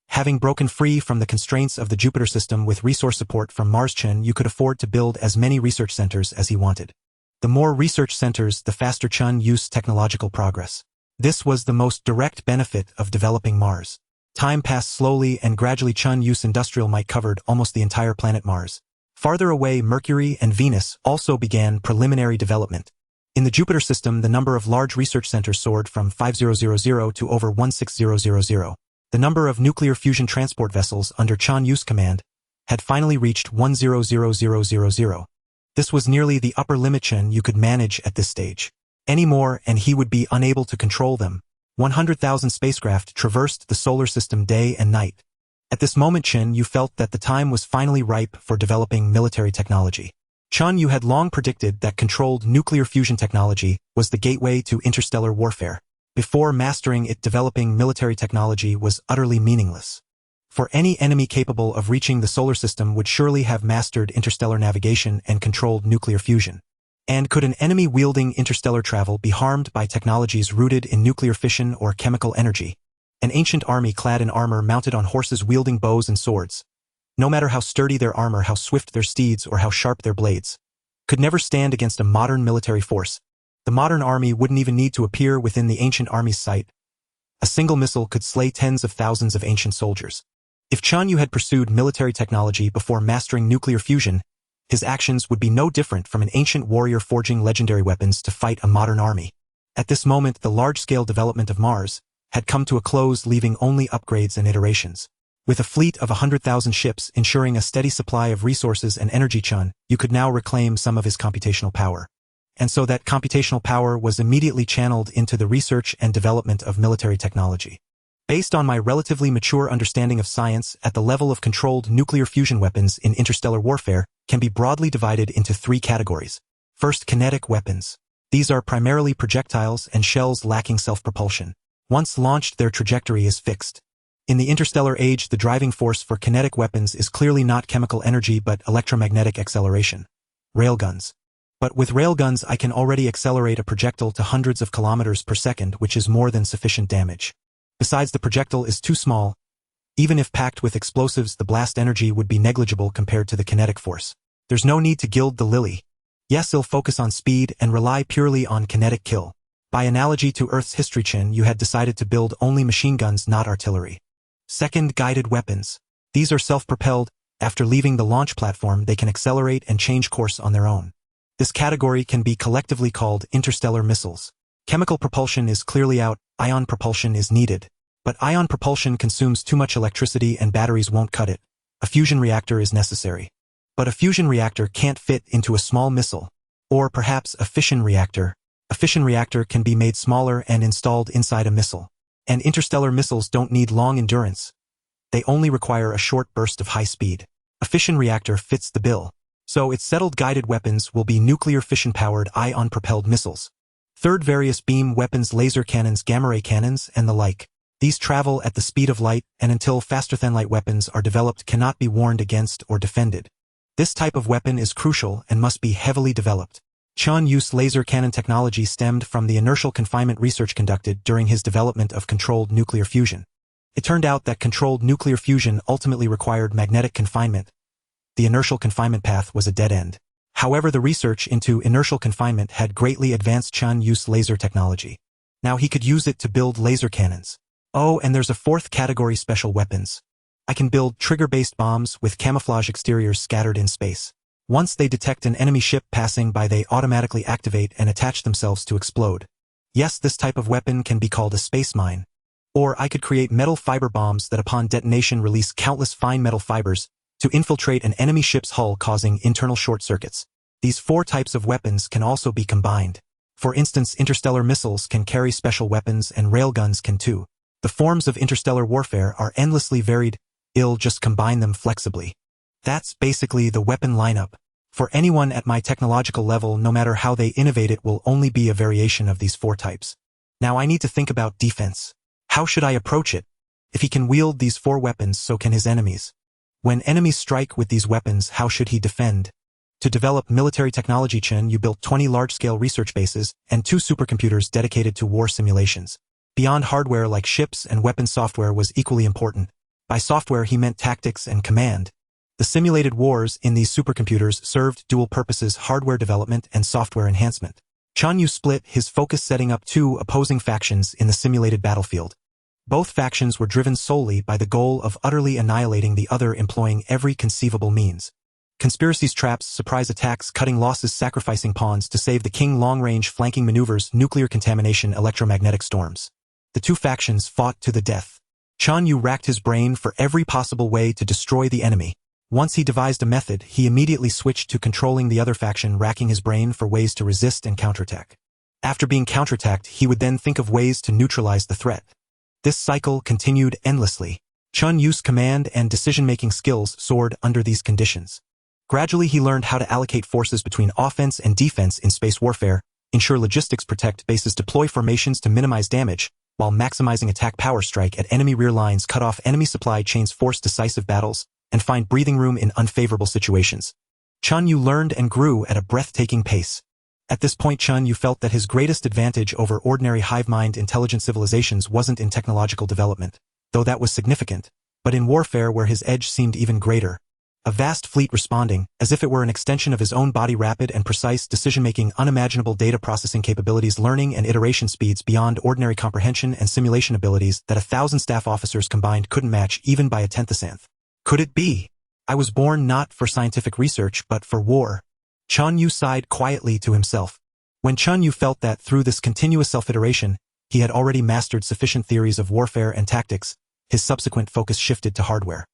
Having broken free from the constraints of the Jupiter system with resource support from Mars, Chen Yue could afford to build as many research centers as he wanted. The more research centers, the faster Chen Yue's technological progress. This was the most direct benefit of developing Mars. Time passed slowly, and gradually Chen Yue's industrial might covered almost the entire planet Mars. Farther away, Mercury and Venus also began preliminary development. In the Jupiter system, the number of large research centers soared from 5000 to over 16000. The number of nuclear fusion transport vessels under Chen Yue's command had finally reached 100,000. This was nearly the upper limit Chen Yue could manage at this stage. Any more, and he would be unable to control them. 100,000 spacecraft traversed the solar system day and night. At this moment, Chen Yue felt that the time was finally ripe for developing military technology. Chen Yue had long predicted that controlled nuclear fusion technology was the gateway to interstellar warfare. Before mastering it, developing military technology was utterly meaningless. For any enemy capable of reaching the solar system would surely have mastered interstellar navigation and controlled nuclear fusion. And could an enemy wielding interstellar travel be harmed by technologies rooted in nuclear fission or chemical energy? An ancient army clad in armor, mounted on horses wielding bows and swords, no matter how sturdy their armor, how swift their steeds, or how sharp their blades, could never stand against a modern military force. The modern army wouldn't even need to appear within the ancient army's sight. A single missile could slay tens of thousands of ancient soldiers. If Chen Yue had pursued military technology before mastering nuclear fusion, his actions would be no different from an ancient warrior forging legendary weapons to fight a modern army. At this moment, the large-scale development of Mars had come to a close, leaving only upgrades and iterations. With a fleet of 100,000 ships ensuring a steady supply of resources and energy, Chen Yue could now reclaim some of his computational power. And so that computational power was immediately channeled into the research and development of military technology. Based on my relatively mature understanding of science, at the level of controlled nuclear fusion weapons in interstellar warfare can be broadly divided into three categories. First, kinetic weapons. These are primarily projectiles and shells lacking self-propulsion. Once launched, their trajectory is fixed. In the interstellar age, the driving force for kinetic weapons is clearly not chemical energy but electromagnetic acceleration. Railguns. But with railguns I can already accelerate a projectile to hundreds of kilometers per second, which is more than sufficient damage. Besides, the projectile is too small. Even if packed with explosives, the blast energy would be negligible compared to the kinetic force. There's no need to gild the lily. Yes, it'll focus on speed and rely purely on kinetic kill. By analogy to Earth's history, Chen Yue had decided to build only machine guns, not artillery. Second, guided weapons. These are self-propelled. After leaving the launch platform, they can accelerate and change course on their own. This category can be collectively called interstellar missiles. Chemical propulsion is clearly out, ion propulsion is needed. But ion propulsion consumes too much electricity and batteries won't cut it. A fusion reactor is necessary. But a fusion reactor can't fit into a small missile. Or perhaps a fission reactor. A fission reactor can be made smaller and installed inside a missile. And interstellar missiles don't need long endurance. They only require a short burst of high speed. A fission reactor fits the bill. So it's settled, guided weapons will be nuclear fission-powered ion-propelled missiles. Third, various beam weapons, laser cannons, gamma-ray cannons, and the like. These travel at the speed of light, and until faster-than-light weapons are developed cannot be warned against or defended. This type of weapon is crucial and must be heavily developed. Chen Yue's laser cannon technology stemmed from the inertial confinement research conducted during his development of controlled nuclear fusion. It turned out that controlled nuclear fusion ultimately required magnetic confinement. The inertial confinement path was a dead end. However, the research into inertial confinement had greatly advanced Chen Yue's laser technology. Now he could use it to build laser cannons. Oh, and there's a fourth category: special weapons. I can build trigger-based bombs with camouflage exteriors scattered in space. Once they detect an enemy ship passing by, they automatically activate and attach themselves to explode. Yes, this type of weapon can be called a space mine. Or I could create metal fiber bombs that upon detonation release countless fine metal fibers to infiltrate an enemy ship's hull, causing internal short circuits. These four types of weapons can also be combined. For instance, interstellar missiles can carry special weapons and railguns can too. The forms of interstellar warfare are endlessly varied. I'll just combine them flexibly. That's basically the weapon lineup. For anyone at my technological level, no matter how they innovate, it will only be a variation of these four types. Now I need to think about defense. How should I approach it? If he can wield these four weapons, so can his enemies. When enemies strike with these weapons, how should he defend? To develop military technology, Chen Yue built 20 large-scale research bases and 2 supercomputers dedicated to war simulations. Beyond hardware like ships and weapon, software was equally important. By software he meant tactics and command. The simulated wars in these supercomputers served dual purposes: hardware development and software enhancement. Chen Yue split his focus, setting up 2 opposing factions in the simulated battlefield. Both factions were driven solely by the goal of utterly annihilating the other, employing every conceivable means. Conspiracies, traps, surprise attacks, cutting losses, sacrificing pawns to save the king, long-range flanking maneuvers, nuclear contamination, electromagnetic storms. The 2 factions fought to the death. Chen Yue racked his brain for every possible way to destroy the enemy. Once he devised a method, he immediately switched to controlling the other faction, racking his brain for ways to resist and counterattack. After being counterattacked, he would then think of ways to neutralize the threat. This cycle continued endlessly. Chen Yue's command and decision-making skills soared under these conditions. Gradually he learned how to allocate forces between offense and defense in space warfare, ensure logistics, protect bases, deploy formations to minimize damage, while maximizing attack power, strike at enemy rear lines, cut off enemy supply chains, force decisive battles, and find breathing room in unfavorable situations. Chen Yue learned and grew at a breathtaking pace. At this point, Chen Yue felt that his greatest advantage over ordinary hive-mind intelligent civilizations wasn't in technological development, though that was significant, but in warfare, where his edge seemed even greater. A vast fleet responding, as if it were an extension of his own body, rapid and precise decision-making, unimaginable data processing capabilities, learning and iteration speeds beyond ordinary comprehension, and simulation abilities that 1,000 staff officers combined couldn't match even by a tenth. Could it be? I was born not for scientific research but for war. Chen Yue sighed quietly to himself. When Chen Yue felt that through this continuous self-iteration, he had already mastered sufficient theories of warfare and tactics, his subsequent focus shifted to hardware.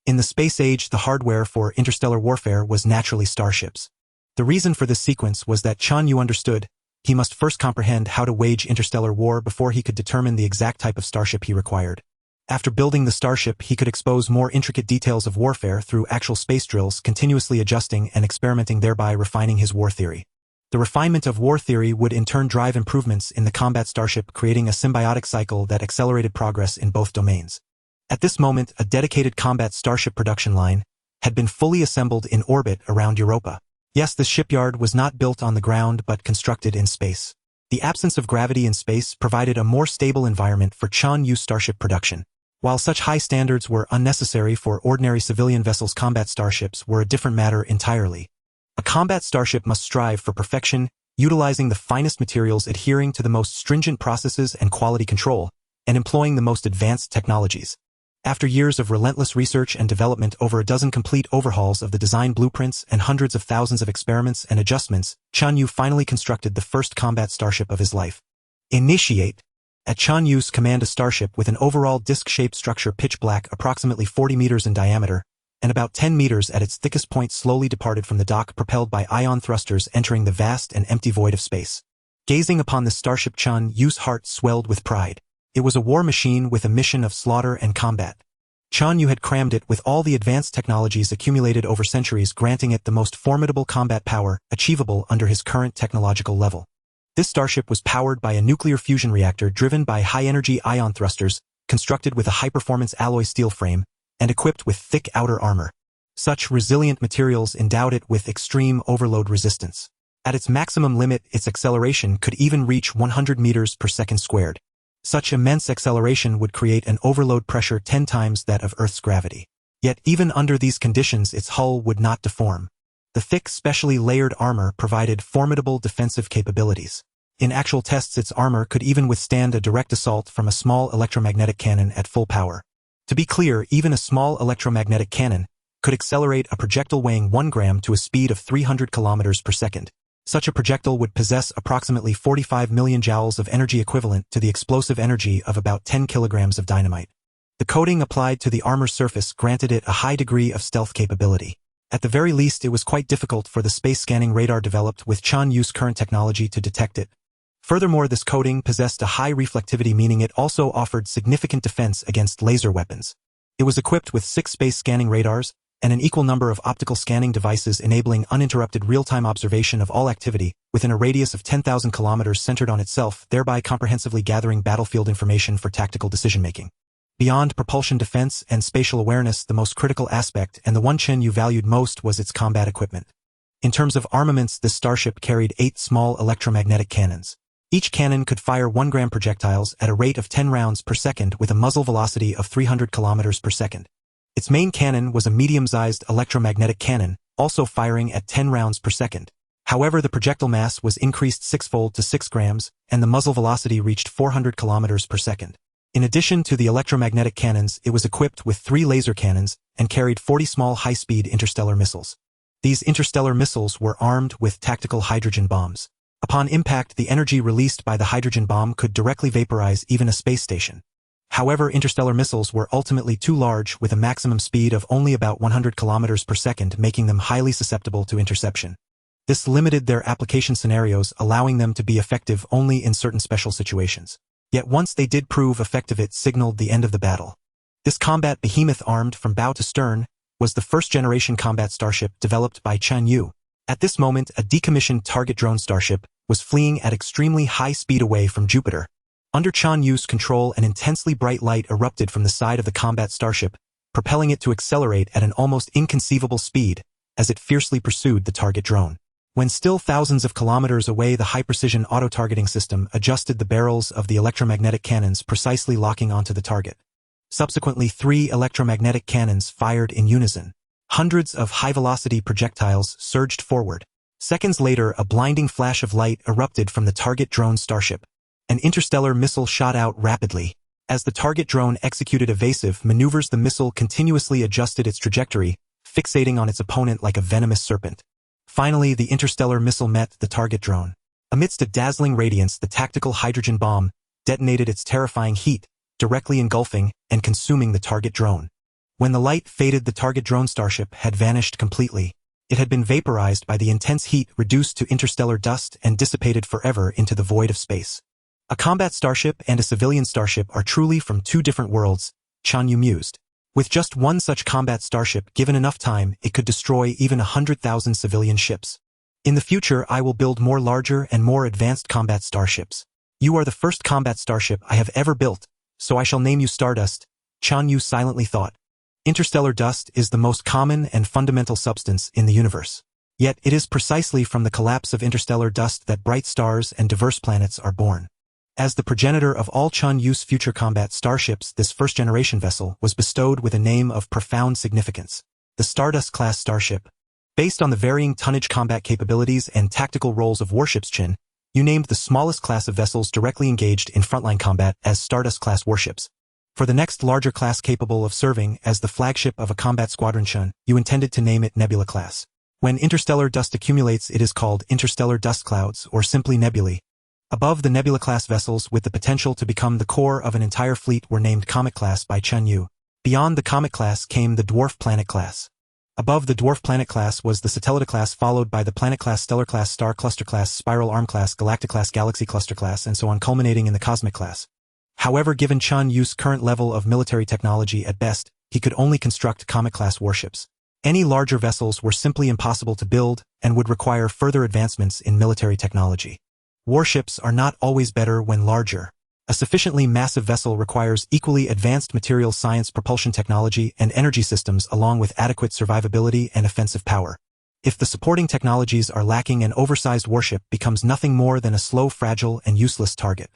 In the space age, the hardware for interstellar warfare was naturally starships. The reason for this sequence was that Chen Yue understood he must first comprehend how to wage interstellar war before he could determine the exact type of starship he required. After building the starship, he could expose more intricate details of warfare through actual space drills, continuously adjusting and experimenting, thereby refining his war theory. The refinement of war theory would in turn drive improvements in the combat starship, creating a symbiotic cycle that accelerated progress in both domains. At this moment, a dedicated combat starship production line had been fully assembled in orbit around Europa. Yes, this shipyard was not built on the ground but constructed in space. The absence of gravity in space provided a more stable environment for Chen Yue starship production. While such high standards were unnecessary for ordinary civilian vessels, combat starships were a different matter entirely. A combat starship must strive for perfection, utilizing the finest materials, adhering to the most stringent processes and quality control, and employing the most advanced technologies. After years of relentless research and development, over a dozen complete overhauls of the design blueprints and hundreds of thousands of experiments and adjustments, Chen Yue finally constructed the first combat starship of his life. Initiate. At Chen Yue's command, a starship with an overall disc-shaped structure, pitch black, approximately 40 meters in diameter, and about 10 meters at its thickest point, slowly departed from the dock, propelled by ion thrusters, entering the vast and empty void of space. Gazing upon this starship, Chen Yue's heart swelled with pride. It was a war machine with a mission of slaughter and combat. Chen Yue had crammed it with all the advanced technologies accumulated over centuries, granting it the most formidable combat power achievable under his current technological level. This starship was powered by a nuclear fusion reactor driven by high-energy ion thrusters, constructed with a high-performance alloy steel frame, and equipped with thick outer armor. Such resilient materials endowed it with extreme overload resistance. At its maximum limit, its acceleration could even reach 100 meters per second squared. Such immense acceleration would create an overload pressure 10 times that of Earth's gravity. Yet even under these conditions, its hull would not deform. The thick, specially layered armor provided formidable defensive capabilities. In actual tests, its armor could even withstand a direct assault from a small electromagnetic cannon at full power. To be clear, even a small electromagnetic cannon could accelerate a projectile weighing 1 gram to a speed of 300 kilometers per second. Such a projectile would possess approximately 45 million joules of energy, equivalent to the explosive energy of about 10 kilograms of dynamite. The coating applied to the armor's surface granted it a high degree of stealth capability. At the very least, it was quite difficult for the space-scanning radar developed with Chen Yue's current technology to detect it. Furthermore, this coating possessed a high reflectivity, meaning it also offered significant defense against laser weapons. It was equipped with 6 space-scanning radars and an equal number of optical scanning devices, enabling uninterrupted real-time observation of all activity within a radius of 10,000 kilometers centered on itself, thereby comprehensively gathering battlefield information for tactical decision-making. Beyond propulsion, defense, and spatial awareness, the most critical aspect, and the one Chen Yue valued most, was its combat equipment. In terms of armaments, this starship carried 8 small electromagnetic cannons. Each cannon could fire 1-gram projectiles at a rate of 10 rounds per second with a muzzle velocity of 300 kilometers per second. Its main cannon was a medium-sized electromagnetic cannon, also firing at 10 rounds per second. However, the projectile mass was increased 6-fold to 6 grams, and the muzzle velocity reached 400 kilometers per second. In addition to the electromagnetic cannons, it was equipped with 3 laser cannons and carried 40 small high-speed interstellar missiles. These interstellar missiles were armed with tactical hydrogen bombs. Upon impact, the energy released by the hydrogen bomb could directly vaporize even a space station. However, interstellar missiles were ultimately too large, with a maximum speed of only about 100 kilometers per second, making them highly susceptible to interception. This limited their application scenarios, allowing them to be effective only in certain special situations. Yet once they did prove effective, it signaled the end of the battle. This combat behemoth, armed from bow to stern, was the first-generation combat starship developed by Chen Yue. At this moment, a decommissioned target drone starship was fleeing at extremely high speed away from Jupiter. Under Chen Yue's control, an intensely bright light erupted from the side of the combat starship, propelling it to accelerate at an almost inconceivable speed as it fiercely pursued the target drone. When still thousands of kilometers away, the high-precision auto-targeting system adjusted the barrels of the electromagnetic cannons, precisely locking onto the target. Subsequently, 3 electromagnetic cannons fired in unison. Hundreds of high-velocity projectiles surged forward. Seconds later, a blinding flash of light erupted from the target drone starship. An interstellar missile shot out rapidly. As the target drone executed evasive maneuvers, the missile continuously adjusted its trajectory, fixating on its opponent like a venomous serpent. Finally, the interstellar missile met the target drone. Amidst a dazzling radiance, the tactical hydrogen bomb detonated its terrifying heat, directly engulfing and consuming the target drone. When the light faded, the target drone starship had vanished completely. It had been vaporized by the intense heat, reduced to interstellar dust, and dissipated forever into the void of space. A combat starship and a civilian starship are truly from 2 different worlds, Chen Yue mused. With just one such combat starship, given enough time, it could destroy even 100,000 civilian ships. In the future, I will build more larger and more advanced combat starships. You are the first combat starship I have ever built, so I shall name you Stardust, Chen Yue silently thought. Interstellar dust is the most common and fundamental substance in the universe. Yet it is precisely from the collapse of interstellar dust that bright stars and diverse planets are born. As the progenitor of all Chen Yue's future combat starships, this first-generation vessel was bestowed with a name of profound significance, the Stardust-class starship. Based on the varying tonnage combat capabilities and tactical roles of warships, Chen Yue named the smallest class of vessels directly engaged in frontline combat as Stardust-class warships. For the next larger class capable of serving as the flagship of a combat squadron, Chen Yue intended to name it Nebula class. When interstellar dust accumulates, it is called interstellar dust clouds or simply nebulae. Above the Nebula class vessels with the potential to become the core of an entire fleet were named Comet class by Chen Yue. Beyond the Comet class came the Dwarf Planet class. Above the Dwarf Planet class was the Satellite class, followed by the Planet class, Stellar class, Star cluster class, Spiral arm class, Galactic class, Galaxy cluster class, and so on, culminating in the Cosmic class. However, given Chen Yue's current level of military technology, at best, he could only construct Comet-class warships. Any larger vessels were simply impossible to build and would require further advancements in military technology. Warships are not always better when larger. A sufficiently massive vessel requires equally advanced material science, propulsion technology, and energy systems along with adequate survivability and offensive power. If the supporting technologies are lacking, an oversized warship becomes nothing more than a slow, fragile, and useless target.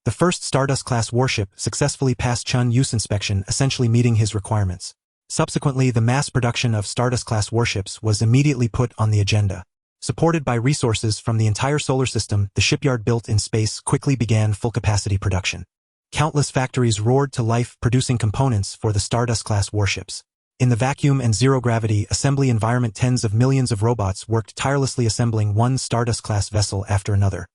The first Stardust-class warship successfully passed Chen Yue's inspection, essentially meeting his requirements. Subsequently, the mass production of Stardust-class warships was immediately put on the agenda. Supported by resources from the entire solar system, the shipyard built in space quickly began full-capacity production. Countless factories roared to life, producing components for the Stardust-class warships. In the vacuum and zero-gravity assembly environment, tens of millions of robots worked tirelessly, assembling one Stardust-class vessel after another.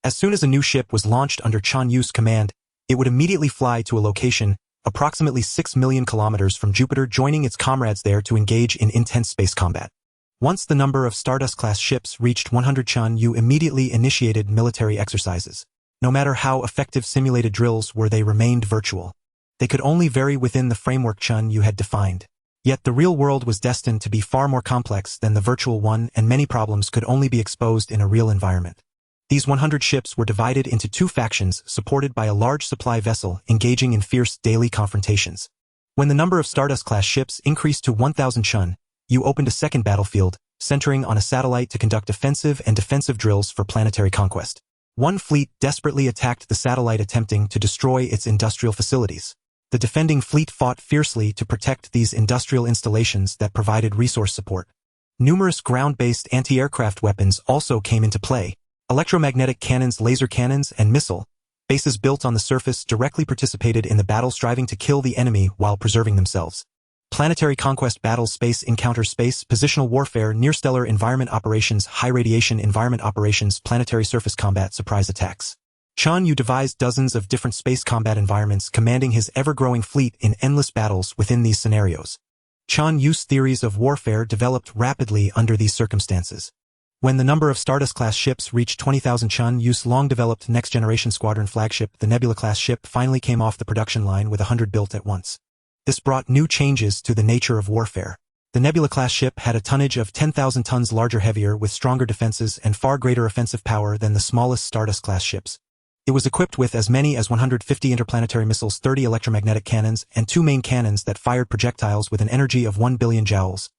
As soon as a new ship was launched under Chen Yue's command, it would immediately fly to a location approximately 6 million kilometers from Jupiter, joining its comrades there to engage in intense space combat. Once the number of Stardust-class ships reached 100, Chen Yue immediately initiated military exercises. No matter how effective simulated drills were, they remained virtual. They could only vary within the framework Chen Yue had defined. Yet the real world was destined to be far more complex than the virtual one, and many problems could only be exposed in a real environment. These 100 ships were divided into two factions, supported by a large supply vessel, engaging in fierce daily confrontations. When the number of Stardust-class ships increased to 1,000, Chen Yue opened a second battlefield, centering on a satellite to conduct offensive and defensive drills for planetary conquest. One fleet desperately attacked the satellite, attempting to destroy its industrial facilities. The defending fleet fought fiercely to protect these industrial installations that provided resource support. Numerous ground-based anti-aircraft weapons also came into play. Electromagnetic cannons, laser cannons, and missile bases built on the surface directly participated in the battle, striving to kill the enemy while preserving themselves. Planetary conquest battles, space encounter, space positional warfare, near-stellar environment operations, high-radiation environment operations, planetary surface combat, surprise attacks. Chen Yue devised dozens of different space combat environments, commanding his ever-growing fleet in endless battles within these scenarios. Chen Yue's theories of warfare developed rapidly under these circumstances. When the number of Stardust-class ships reached 20,000, Chen Yue's long-developed next-generation squadron flagship, the Nebula-class ship, finally came off the production line with 100 built at once. This brought new changes to the nature of warfare. The Nebula-class ship had a tonnage of 10,000 tons, larger, heavier, with stronger defenses and far greater offensive power than the smallest Stardust-class ships. It was equipped with as many as 150 interplanetary missiles, 30 electromagnetic cannons, and two main cannons that fired projectiles with an energy of 1 billion joules.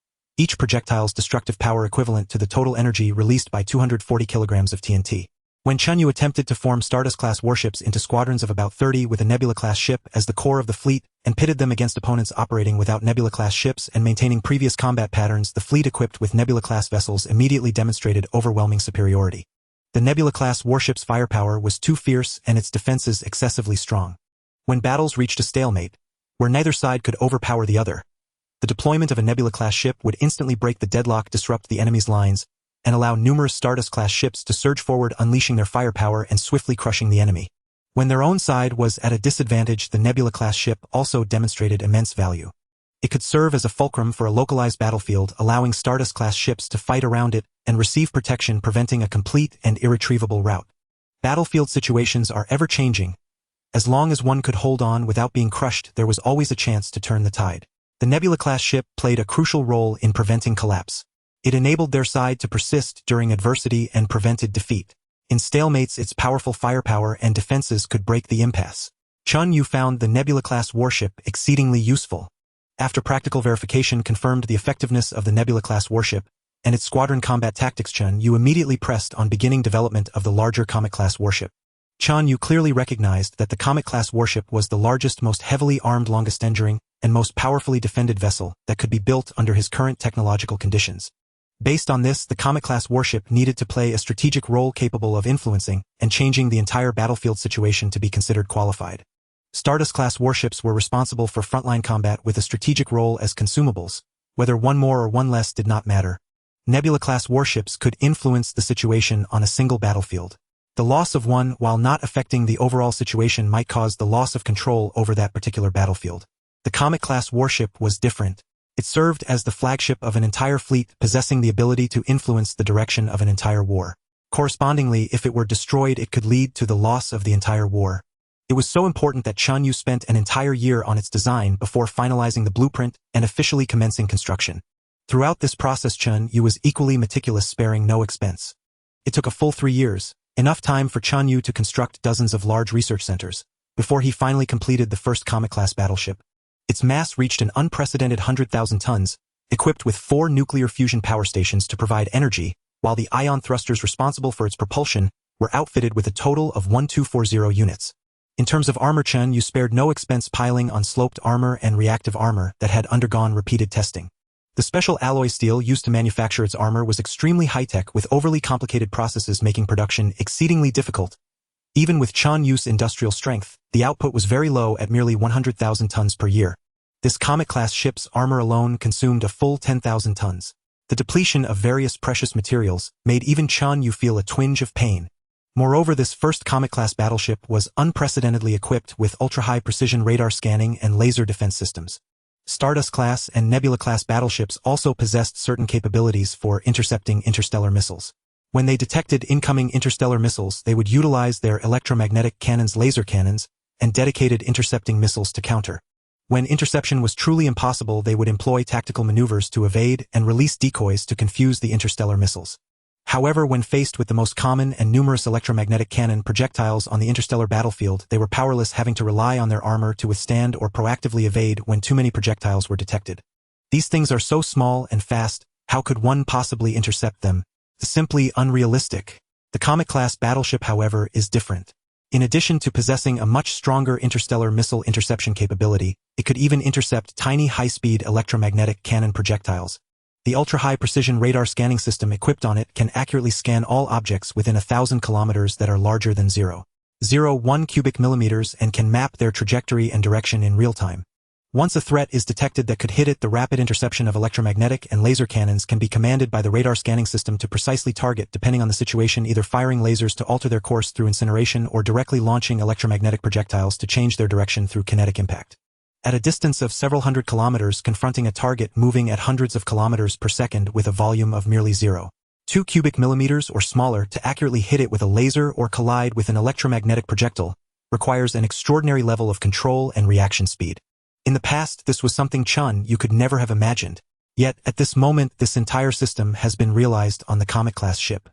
Each projectile's destructive power equivalent to the total energy released by 240 kilograms of TNT. When Chen Yue attempted to form Stardust-class warships into squadrons of about 30 with a Nebula-class ship as the core of the fleet and pitted them against opponents operating without Nebula-class ships and maintaining previous combat patterns, the fleet equipped with Nebula-class vessels immediately demonstrated overwhelming superiority. The Nebula-class warship's firepower was too fierce and its defenses excessively strong. When battles reached a stalemate, where neither side could overpower the other, the deployment of a Nebula-class ship would instantly break the deadlock, disrupt the enemy's lines, and allow numerous Stardust-class ships to surge forward, unleashing their firepower and swiftly crushing the enemy. When their own side was at a disadvantage, the Nebula-class ship also demonstrated immense value. It could serve as a fulcrum for a localized battlefield, allowing Stardust-class ships to fight around it and receive protection, preventing a complete and irretrievable rout. Battlefield situations are ever-changing. As long as one could hold on without being crushed, there was always a chance to turn the tide. The Nebula-class ship played a crucial role in preventing collapse. It enabled their side to persist during adversity and prevented defeat. In stalemates, its powerful firepower and defenses could break the impasse. Chen Yue found the Nebula-class warship exceedingly useful. After practical verification confirmed the effectiveness of the Nebula-class warship and its squadron combat tactics, Chen Yue immediately pressed on beginning development of the larger Comet-class warship. Chen Yue clearly recognized that the Comet-class warship was the largest, most heavily armed, longest-enduring, and most powerfully defended vessel that could be built under his current technological conditions. Based on this, the Comet-class warship needed to play a strategic role capable of influencing and changing the entire battlefield situation to be considered qualified. Stardust-class warships were responsible for frontline combat with a strategic role as consumables. Whether one more or one less did not matter. Nebula-class warships could influence the situation on a single battlefield. The loss of one, while not affecting the overall situation, might cause the loss of control over that particular battlefield. The Comet-class warship was different. It served as the flagship of an entire fleet, possessing the ability to influence the direction of an entire war. Correspondingly, if it were destroyed, it could lead to the loss of the entire war. It was so important that Chen Yue spent an entire year on its design before finalizing the blueprint and officially commencing construction. Throughout this process, Chen Yue was equally meticulous, sparing no expense. It took a full 3 years, enough time for Chen Yue to construct dozens of large research centers, before he finally completed the first Comet-class battleship. Its mass reached an unprecedented 100,000 tons, equipped with 4 nuclear fusion power stations to provide energy, while the ion thrusters responsible for its propulsion were outfitted with a total of 1240 units. In terms of armor, Chen Yue spared no expense, piling on sloped armor and reactive armor that had undergone repeated testing. The special alloy steel used to manufacture its armor was extremely high-tech, with overly complicated processes making production exceedingly difficult. Even with Chen Yue's industrial strength, the output was very low at merely 100,000 tons per year. This Comet-class ship's armor alone consumed a full 10,000 tons. The depletion of various precious materials made even Chen Yue feel a twinge of pain. Moreover, this first Comet-class battleship was unprecedentedly equipped with ultra-high precision radar scanning and laser defense systems. Stardust-class and Nebula-class battleships also possessed certain capabilities for intercepting interstellar missiles. When they detected incoming interstellar missiles, they would utilize their electromagnetic cannons, laser cannons, and dedicated intercepting missiles to counter. When interception was truly impossible, they would employ tactical maneuvers to evade and release decoys to confuse the interstellar missiles. However, when faced with the most common and numerous electromagnetic cannon projectiles on the interstellar battlefield, they were powerless, having to rely on their armor to withstand or proactively evade when too many projectiles were detected. These things are so small and fast, how could one possibly intercept them? Simply unrealistic. The Comet-class battleship, however, is different. In addition to possessing a much stronger interstellar missile interception capability, it could even intercept tiny high-speed electromagnetic cannon projectiles. The ultra-high precision radar scanning system equipped on it can accurately scan all objects within 1,000 kilometers that are larger than 0.01 cubic millimeters and can map their trajectory and direction in real time. Once a threat is detected that could hit it, the rapid interception of electromagnetic and laser cannons can be commanded by the radar scanning system to precisely target, depending on the situation, either firing lasers to alter their course through incineration or directly launching electromagnetic projectiles to change their direction through kinetic impact. At a distance of several hundred kilometers, confronting a target moving at hundreds of kilometers per second with a volume of merely 0.2 cubic millimeters or smaller, to accurately hit it with a laser or collide with an electromagnetic projectile requires an extraordinary level of control and reaction speed. In the past, this was something Chen Yue could never have imagined. Yet, at this moment, this entire system has been realized on the Comet-class ship.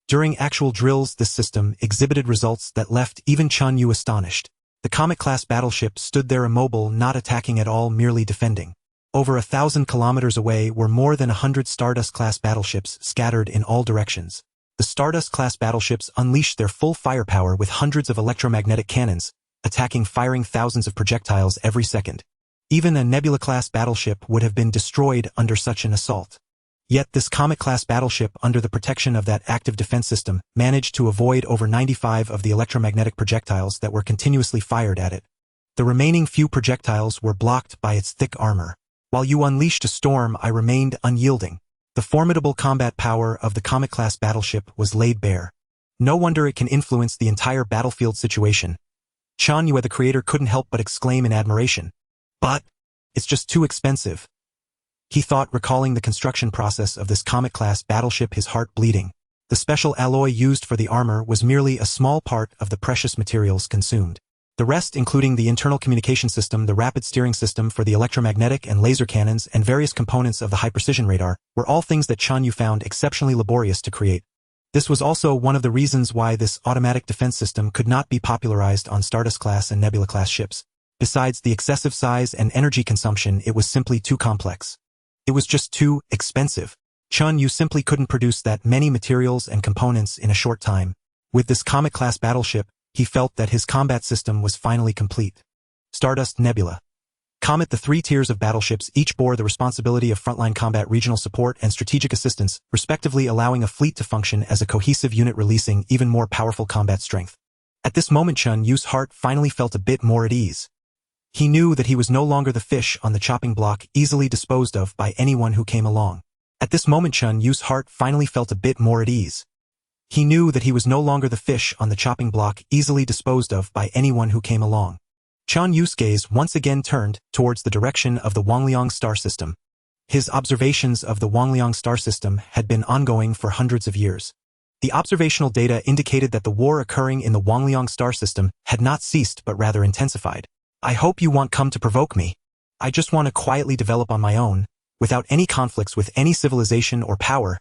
During actual drills, this system exhibited results that left even Chen Yue astonished. The Comet-class battleship stood there immobile, not attacking at all, merely defending. Over 1,000 kilometers away were more than 100 Stardust-class battleships scattered in all directions. The Stardust-class battleships unleashed their full firepower with hundreds of electromagnetic cannons, attacking, firing thousands of projectiles every second. Even a Nebula-class battleship would have been destroyed under such an assault. Yet this Comet-class battleship, under the protection of that active defense system, managed to avoid over 95 of the electromagnetic projectiles that were continuously fired at it. The remaining few projectiles were blocked by its thick armor. While you unleashed a storm, I remained unyielding. The formidable combat power of the Comet-class battleship was laid bare. No wonder it can influence the entire battlefield situation. Chen Yue, the creator, couldn't help but exclaim in admiration. But it's just too expensive, he thought, recalling the construction process of this Comet-class battleship, his heart bleeding. The special alloy used for the armor was merely a small part of the precious materials consumed. The rest, including the internal communication system, the rapid steering system for the electromagnetic and laser cannons, and various components of the high-precision radar, were all things that Chen Yue found exceptionally laborious to create. This was also one of the reasons why this automatic defense system could not be popularized on Stardust-class and Nebula-class ships. Besides the excessive size and energy consumption, it was simply too complex. It was just too expensive. Chen Yue simply couldn't produce that many materials and components in a short time. With this Comet-class battleship, he felt that his combat system was finally complete. Stardust, Nebula, Comet. The three tiers of battleships each bore the responsibility of frontline combat, regional support, and strategic assistance, respectively, allowing a fleet to function as a cohesive unit, releasing even more powerful combat strength. At this moment, Chen Yue's heart finally felt a bit more at ease. He knew that he was no longer the fish on the chopping block, easily disposed of by anyone who came along. At this moment, Chen Yue's heart finally felt a bit more at ease. He knew that he was no longer the fish on the chopping block, easily disposed of by anyone who came along. Chen Yue's gaze once again turned towards the direction of the Huoying star system. His observations of the Huoying star system had been ongoing for hundreds of years. The observational data indicated that the war occurring in the Huoying star system had not ceased but rather intensified. I hope you won't come to provoke me. I just want to quietly develop on my own, without any conflicts with any civilization or power,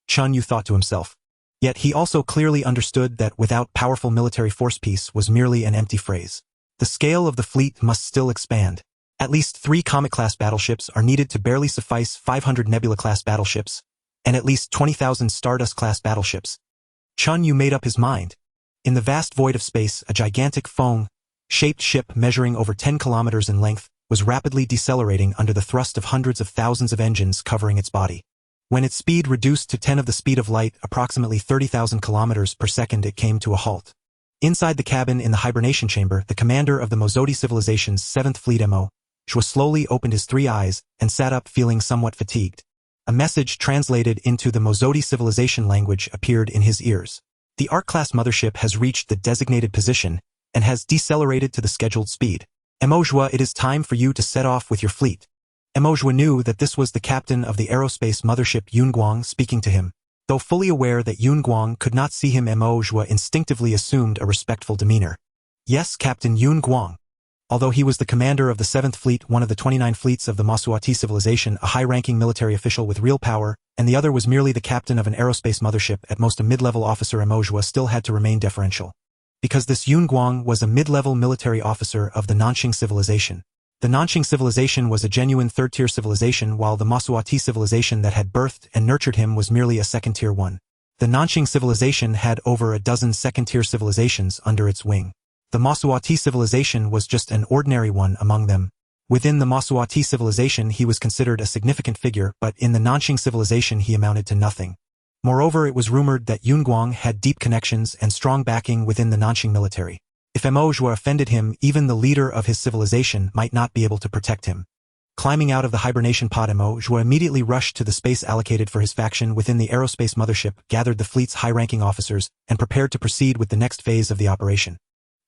Chen Yue thought to himself. Yet he also clearly understood that without powerful military force, peace was merely an empty phrase. The scale of the fleet must still expand. At least 3 Comet-class battleships are needed to barely suffice 500 Nebula-class battleships, and at least 20,000 Stardust-class battleships. Chen Yue made up his mind. In the vast void of space, a gigantic Huoying-shaped ship measuring over 10 kilometers in length was rapidly decelerating under the thrust of hundreds of thousands of engines covering its body. When its speed reduced to 10 of the speed of light, approximately 30,000 kilometers per second, it came to a halt. Inside the cabin in the hibernation chamber, the commander of the Mozodi civilization's 7th Fleet Mo. Xue slowly opened his 3 eyes and sat up, feeling somewhat fatigued. A message translated into the Mozodi civilization language appeared in his ears. The Ark-class mothership has reached the designated position and has decelerated to the scheduled speed. Mo Xue, it is time for you to set off with your fleet. Mo Xue knew that this was the captain of the aerospace mothership Yunguang speaking to him. Though fully aware that Yunguang could not see him, Mo Xue instinctively assumed a respectful demeanor. Yes, Captain Yunguang. Although he was the commander of the 7th Fleet, one of the 29 fleets of the Masuati civilization, a high-ranking military official with real power, and the other was merely the captain of an aerospace mothership, at most a mid-level officer, Mo Xue still had to remain deferential. Because this Yunguang was a mid-level military officer of the Nanxing civilization. The Nanxing civilization was a genuine third-tier civilization, while the Masuati civilization that had birthed and nurtured him was merely a second-tier one. The Nanxing civilization had over a dozen second-tier civilizations under its wing. The Masuati civilization was just an ordinary one among them. Within the Masuati civilization he was considered a significant figure, but in the Nanxing civilization he amounted to nothing. Moreover, it was rumored that Yunguang had deep connections and strong backing within the Nanxing military. If Mo Xue offended him, even the leader of his civilization might not be able to protect him. Climbing out of the hibernation pod, Mo Xue immediately rushed to the space allocated for his faction within the aerospace mothership, gathered the fleet's high-ranking officers, and prepared to proceed with the next phase of the operation.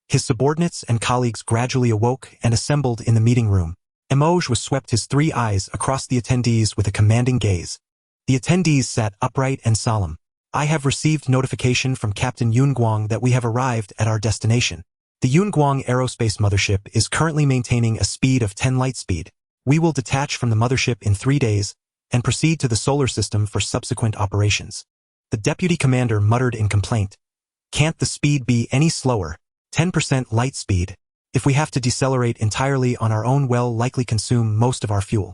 His subordinates and colleagues gradually awoke and assembled in the meeting room. Mo Xue swept his 3 eyes across the attendees with a commanding gaze. The attendees sat upright and solemn. I have received notification from Captain Yunguang that we have arrived at our destination. The Yunguang aerospace mothership is currently maintaining a speed of 10 light speed. We will detach from the mothership in 3 days and proceed to the solar system for subsequent operations. The deputy commander muttered in complaint. Can't the speed be any slower? 10% light speed. If we have to decelerate entirely on our own, we'll likely consume most of our fuel.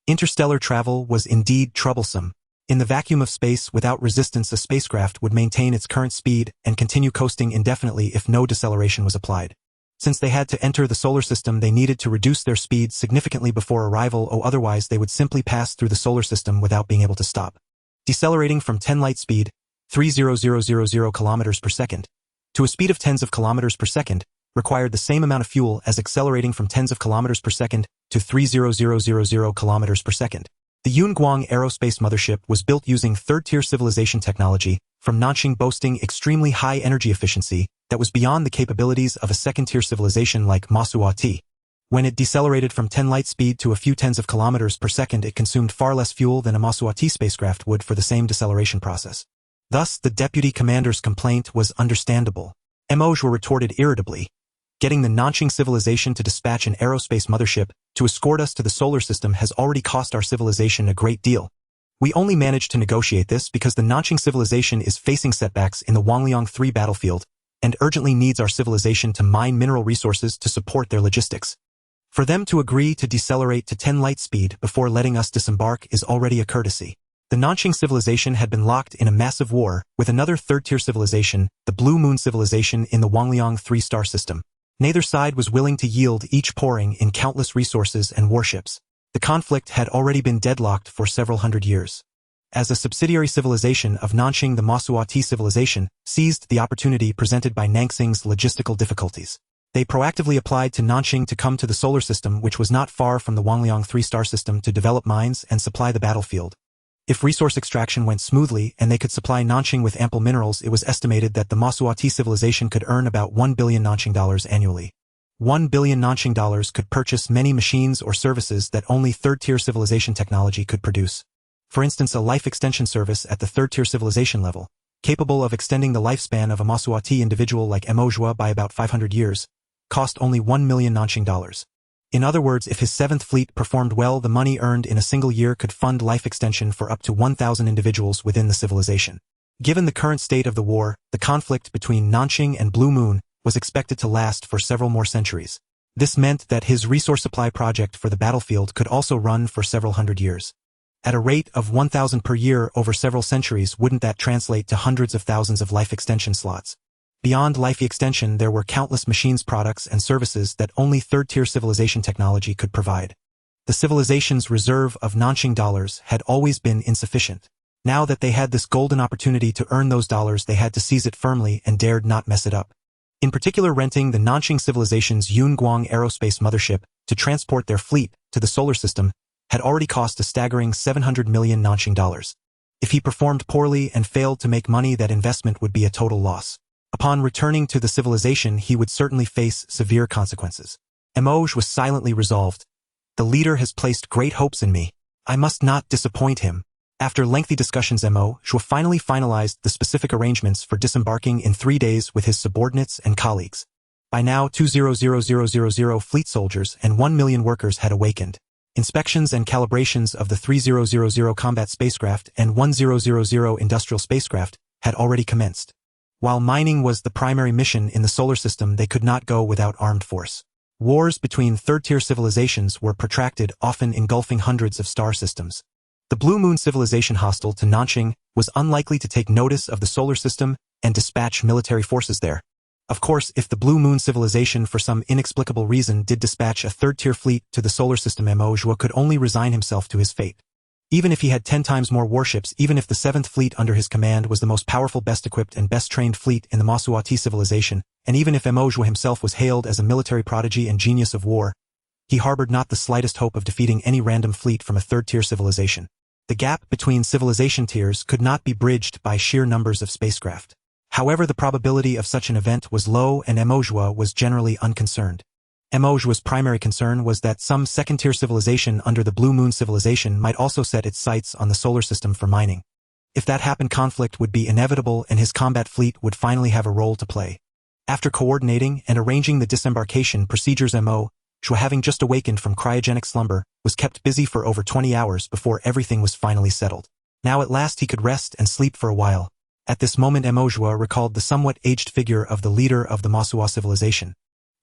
Interstellar travel was indeed troublesome. In the vacuum of space without resistance, a spacecraft would maintain its current speed and continue coasting indefinitely if no deceleration was applied. Since they had to enter the solar system, they needed to reduce their speed significantly before arrival, or otherwise they would simply pass through the solar system without being able to stop. Decelerating from 10 light speed, 300,000 kilometers per second, to a speed of tens of kilometers per second, required the same amount of fuel as accelerating from tens of kilometers per second to 300,000 kilometers per second. The Yunguang aerospace mothership was built using third-tier civilization technology from Nanxing, boasting extremely high energy efficiency that was beyond the capabilities of a second-tier civilization like Masuati. When it decelerated from 10 light speed to a few tens of kilometers per second, it consumed far less fuel than a Masuati spacecraft would for the same deceleration process. Thus, the deputy commander's complaint was understandable. Mo Xue retorted irritably. Getting the Nanxing civilization to dispatch an aerospace mothership to escort us to the solar system has already cost our civilization a great deal. We only managed to negotiate this because the Nanqing civilization is facing setbacks in the Wangliang 3 battlefield and urgently needs our civilization to mine mineral resources to support their logistics. For them to agree to decelerate to 10 light speed before letting us disembark is already a courtesy. The Nanqing civilization had been locked in a massive war with another third-tier civilization, the Blue Moon civilization in the Wangliang 3-star system. Neither side was willing to yield, each pouring in countless resources and warships. The conflict had already been deadlocked for several hundred years. As a subsidiary civilization of Nanqing, the Masuati civilization seized the opportunity presented by Nanxing's logistical difficulties. They proactively applied to Nanqing to come to the solar system, which was not far from the Wangliang 3-star system, to develop mines and supply the battlefield. If resource extraction went smoothly and they could supply Nanqing with ample minerals, it was estimated that the Masuati civilization could earn about 1 billion Nanqing dollars annually. 1 billion Nanqing dollars could purchase many machines or services that only third-tier civilization technology could produce. For instance, a life extension service at the third-tier civilization level, capable of extending the lifespan of a Masuati individual like Emoujua by about 500 years, cost only 1 million Nanqing dollars. In other words, if his 7th fleet performed well, the money earned in a single year could fund life extension for up to 1,000 individuals within the civilization. Given the current state of the war, the conflict between Nanqing and Blue Moon was expected to last for several more centuries. This meant that his resource supply project for the battlefield could also run for several hundred years. At a rate of 1,000 per year over several centuries, wouldn't that translate to hundreds of thousands of life extension slots? Beyond life extension, there were countless machines, products, and services that only third-tier civilization technology could provide. The civilization's reserve of Nanqing dollars had always been insufficient. Now that they had this golden opportunity to earn those dollars, they had to seize it firmly and dared not mess it up. In particular, renting the Nanqing civilization's Yunguang aerospace mothership to transport their fleet to the solar system had already cost a staggering 700 million Nanqing dollars. If he performed poorly and failed to make money, that investment would be a total loss. Upon returning to the civilization, he would certainly face severe consequences. Emoj was silently resolved. The leader has placed great hopes in me. I must not disappoint him. After lengthy discussions, Emoj finally finalized the specific arrangements for disembarking in 3 days with his subordinates and colleagues. By now, 200,000 fleet soldiers and 1 million workers had awakened. Inspections and calibrations of the 3000 combat spacecraft and 1000 industrial spacecraft had already commenced. While mining was the primary mission in the solar system, they could not go without armed force. Wars between third-tier civilizations were protracted, often engulfing hundreds of star systems. The Blue Moon civilization, hostile to Nanqing, was unlikely to take notice of the solar system and dispatch military forces there. Of course, if the Blue Moon civilization for some inexplicable reason did dispatch a third-tier fleet to the solar system, Emoujua could only resign himself to his fate. Even if he had 10 times more warships, even if the 7th fleet under his command was the most powerful, best-equipped, and best-trained fleet in the Masuati civilization, and even if Emoujua himself was hailed as a military prodigy and genius of war, he harbored not the slightest hope of defeating any random fleet from a third-tier civilization. The gap between civilization tiers could not be bridged by sheer numbers of spacecraft. However, the probability of such an event was low, and Emoujua was generally unconcerned. Emoujua's primary concern was that some second-tier civilization under the Blue Moon civilization might also set its sights on the solar system for mining. If that happened, conflict would be inevitable and his combat fleet would finally have a role to play. After coordinating and arranging the disembarkation procedures, Emoujua, having just awakened from cryogenic slumber, was kept busy for over 20 hours before everything was finally settled. Now at last he could rest and sleep for a while. At this moment, Emoujua recalled the somewhat aged figure of the leader of the Masua civilization.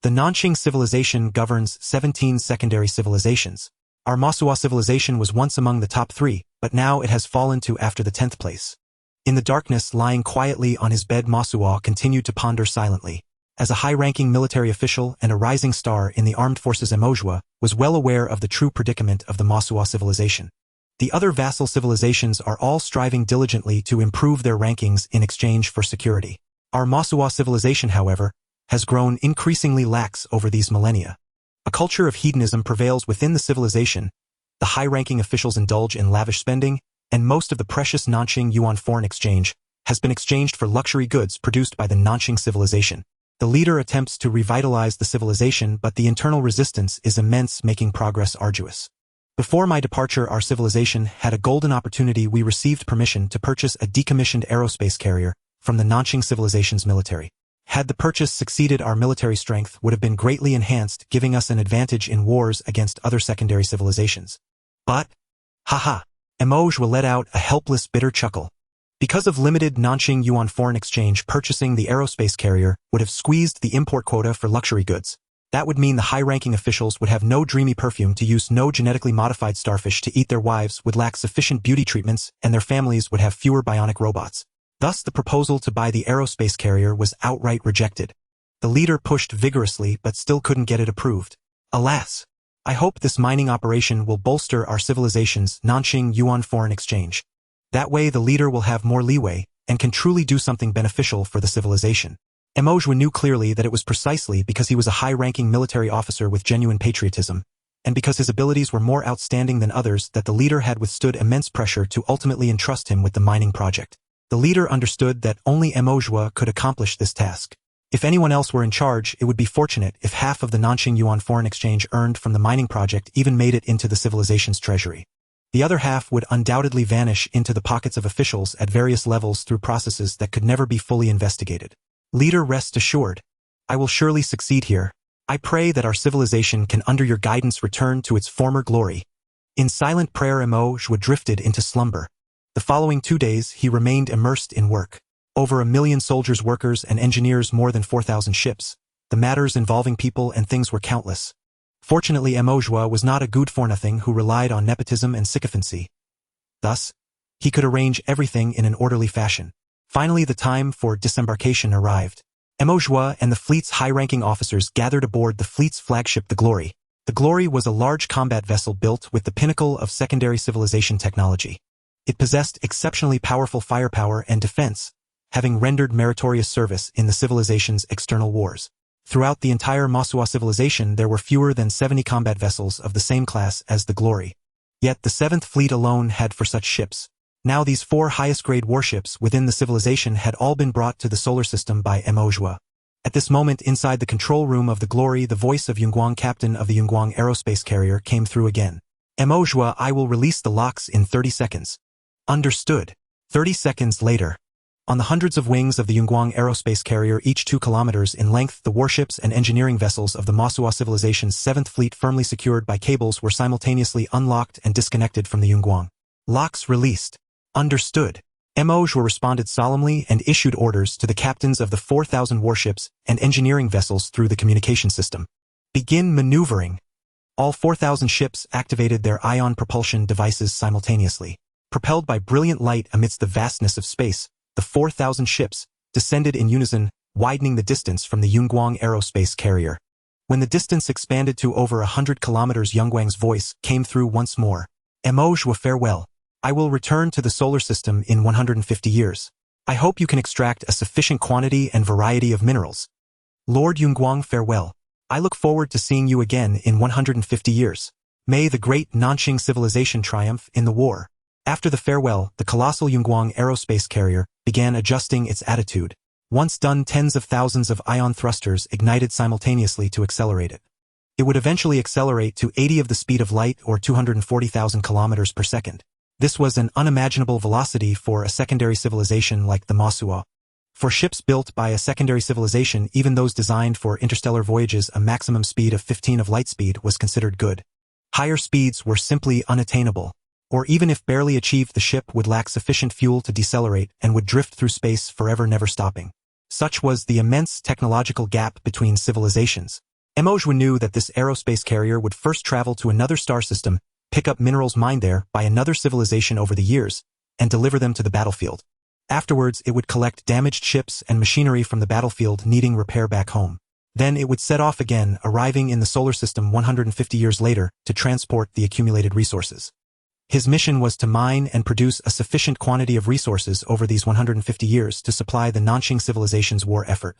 The Nanqing civilization governs 17 secondary civilizations. Our Masua civilization was once among the top 3, but now it has fallen to after the 10th place. In the darkness, lying quietly on his bed, Masua continued to ponder silently. As a high-ranking military official and a rising star in the armed forces, Emoujua was well aware of the true predicament of the Masua civilization. The other vassal civilizations are all striving diligently to improve their rankings in exchange for security. Our Masua civilization, however, has grown increasingly lax over these millennia. A culture of hedonism prevails within the civilization. The high-ranking officials indulge in lavish spending, and most of the precious Nanqing yuan foreign exchange has been exchanged for luxury goods produced by the Nanqing civilization. The leader attempts to revitalize the civilization, but the internal resistance is immense, making progress arduous. Before my departure, our civilization had a golden opportunity. We received permission to purchase a decommissioned aerospace carrier from the Nanqing civilization's military. Had the purchase succeeded, our military strength would have been greatly enhanced, giving us an advantage in wars against other secondary civilizations. But, haha, Emoji let out a helpless, bitter chuckle. Because of limited Nanjing yuan foreign exchange, purchasing the aerospace carrier would have squeezed the import quota for luxury goods. That would mean the high-ranking officials would have no dreamy perfume to use, no genetically modified starfish to eat, their wives would lack sufficient beauty treatments, and their families would have fewer bionic robots. Thus, the proposal to buy the aerospace carrier was outright rejected. The leader pushed vigorously but still couldn't get it approved. Alas! I hope this mining operation will bolster our civilization's Nanjing yuan foreign exchange. That way the leader will have more leeway and can truly do something beneficial for the civilization. Emoji knew clearly that it was precisely because he was a high-ranking military officer with genuine patriotism, and because his abilities were more outstanding than others, that the leader had withstood immense pressure to ultimately entrust him with the mining project. The leader understood that only Emoji could accomplish this task. If anyone else were in charge, it would be fortunate if half of the Nanjing yuan foreign exchange earned from the mining project even made it into the civilization's treasury. The other half would undoubtedly vanish into the pockets of officials at various levels through processes that could never be fully investigated. Leader, rest assured. I will surely succeed here. I pray that our civilization can under your guidance return to its former glory. In silent prayer, Emoji drifted into slumber. The following 2 days he remained immersed in work. Over 1 million soldiers, workers, and engineers, more than 4,000 ships. The matters involving people and things were countless. Fortunately, Emoji was not a good-for-nothing who relied on nepotism and sycophancy. Thus, he could arrange everything in an orderly fashion. Finally, the time for disembarkation arrived. Emoji and the fleet's high-ranking officers gathered aboard the fleet's flagship, the Glory. The Glory was a large combat vessel built with the pinnacle of secondary civilization technology. It possessed exceptionally powerful firepower and defense, having rendered meritorious service in the civilization's external wars. Throughout the entire Masua civilization, there were fewer than 70 combat vessels of the same class as the Glory. Yet the 7th Fleet alone had 4 such ships. Now these 4 highest-grade warships within the civilization had all been brought to the solar system by Emoji. At this moment, inside the control room of the Glory, the voice of Yunguang, captain of the Yunguang aerospace carrier, came through again. Emoji, I will release the locks in 30 seconds. Understood. 30 seconds later. On the hundreds of wings of the Yunguang aerospace carrier, each 2 kilometers in length, the warships and engineering vessels of the Masua civilization's 7th Fleet, firmly secured by cables, were simultaneously unlocked and disconnected from the Yunguang. Locks released. Understood. Emoji responded solemnly and issued orders to the captains of the 4,000 warships and engineering vessels through the communication system. Begin maneuvering. All 4,000 ships activated their ion propulsion devices simultaneously. Propelled by brilliant light amidst the vastness of space, the 4,000 ships descended in unison, widening the distance from the Yunguang aerospace carrier. When the distance expanded to over 100 kilometers, Yunguang's voice came through once more. Emoji, farewell. I will return to the solar system in 150 years. I hope you can extract a sufficient quantity and variety of minerals. Lord Yunguang, farewell. I look forward to seeing you again in 150 years. May the great Nanjing civilization triumph in the war. After the farewell, the colossal Yunguang aerospace carrier began adjusting its attitude. Once done, tens of thousands of ion thrusters ignited simultaneously to accelerate it. It would eventually accelerate to 80 of the speed of light, or 240,000 kilometers per second. This was an unimaginable velocity for a secondary civilization like the Masua. For ships built by a secondary civilization, even those designed for interstellar voyages, a maximum speed of 15 of light speed was considered good. Higher speeds were simply unattainable, or even if barely achieved, the ship would lack sufficient fuel to decelerate and would drift through space forever, never stopping. Such was the immense technological gap between civilizations. Emoji knew that this aerospace carrier would first travel to another star system, pick up minerals mined there by another civilization over the years, and deliver them to the battlefield. Afterwards, it would collect damaged ships and machinery from the battlefield needing repair back home. Then it would set off again, arriving in the solar system 150 years later to transport the accumulated resources. His mission was to mine and produce a sufficient quantity of resources over these 150 years to supply the Nanjing civilization's war effort.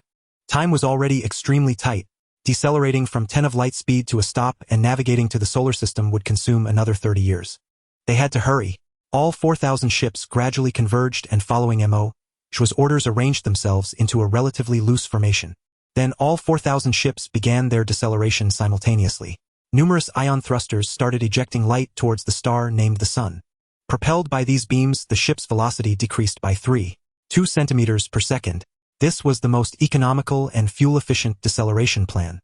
Time was already extremely tight. Decelerating from 10 of light speed to a stop and navigating to the solar system would consume another 30 years. They had to hurry. All 4,000 ships gradually converged and, following Emoji's orders, arranged themselves into a relatively loose formation. Then all 4,000 ships began their deceleration simultaneously. Numerous ion thrusters started ejecting light towards the star named the Sun. Propelled by these beams, the ship's velocity decreased by 3.2 centimeters per second. This was the most economical and fuel-efficient deceleration plan.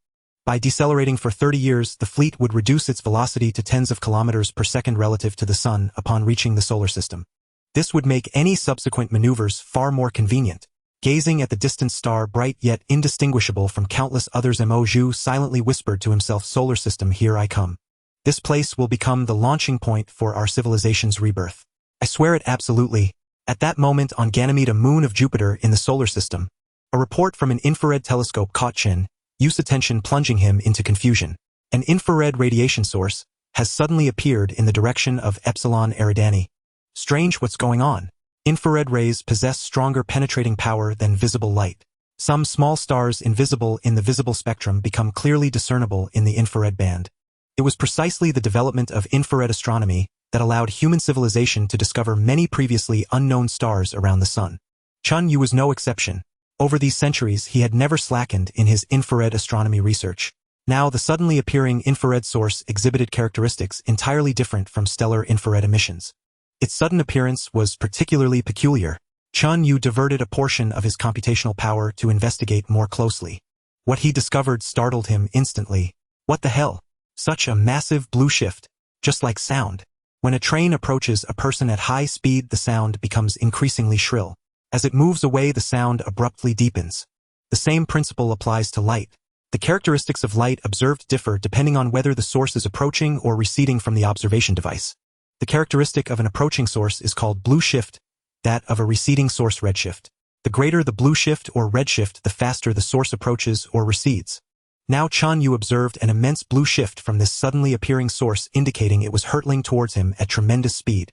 By decelerating for 30 years, the fleet would reduce its velocity to tens of kilometers per second relative to the sun upon reaching the solar system. This would make any subsequent maneuvers far more convenient. Gazing at the distant star, bright yet indistinguishable from countless others, Mo Zhu silently whispered to himself, "Solar system, here I come. This place will become the launching point for our civilization's rebirth. I swear it absolutely." At that moment, on Ganymede, a moon of Jupiter in the solar system, a report from an infrared telescope caught Chen Yue's attention, plunging him into confusion. An infrared radiation source has suddenly appeared in the direction of Epsilon Eridani. Strange, what's going on? Infrared rays possess stronger penetrating power than visible light. Some small stars invisible in the visible spectrum become clearly discernible in the infrared band. It was precisely the development of infrared astronomy that allowed human civilization to discover many previously unknown stars around the sun. Chen Yue was no exception. Over these centuries, he had never slackened in his infrared astronomy research. Now, the suddenly appearing infrared source exhibited characteristics entirely different from stellar infrared emissions. Its sudden appearance was particularly peculiar. Chen Yue diverted a portion of his computational power to investigate more closely. What he discovered startled him instantly. What the hell? Such a massive blue shift, just like sound. When a train approaches a person at high speed, the sound becomes increasingly shrill. As it moves away, the sound abruptly deepens. The same principle applies to light. The characteristics of light observed differ depending on whether the source is approaching or receding from the observation device. The characteristic of an approaching source is called blue shift, that of a receding source redshift. The greater the blue shift or redshift, the faster the source approaches or recedes. Now Chen Yue observed an immense blue shift from this suddenly appearing source, indicating it was hurtling towards him at tremendous speed.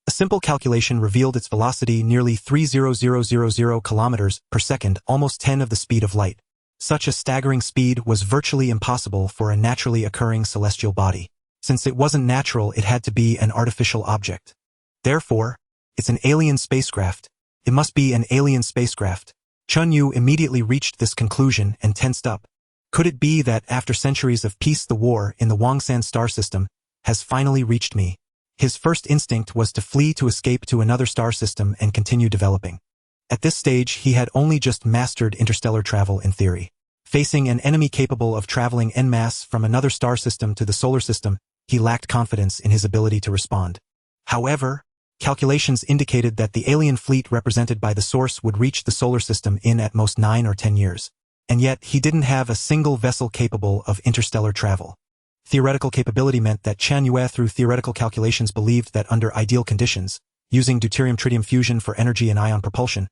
A simple calculation revealed its velocity nearly 300,000 kilometers per second, almost 10 of the speed of light. Such a staggering speed was virtually impossible for a naturally occurring celestial body. Since it wasn't natural, it had to be an artificial object. Therefore, it's an alien spacecraft. It must be an alien spacecraft. Chen Yue immediately reached this conclusion and tensed up. Could it be that after centuries of peace, the war in the Huoying star system has finally reached me? His first instinct was to flee, to escape to another star system and continue developing. At this stage, he had only just mastered interstellar travel in theory. Facing an enemy capable of traveling en masse from another star system to the solar system, he lacked confidence in his ability to respond. However, calculations indicated that the alien fleet represented by the source would reach the solar system in at most 9 or 10 years. And yet, he didn't have a single vessel capable of interstellar travel. Theoretical capability meant that Chen Yue, through theoretical calculations, believed that under ideal conditions, using deuterium-tritium fusion for energy and ion propulsion,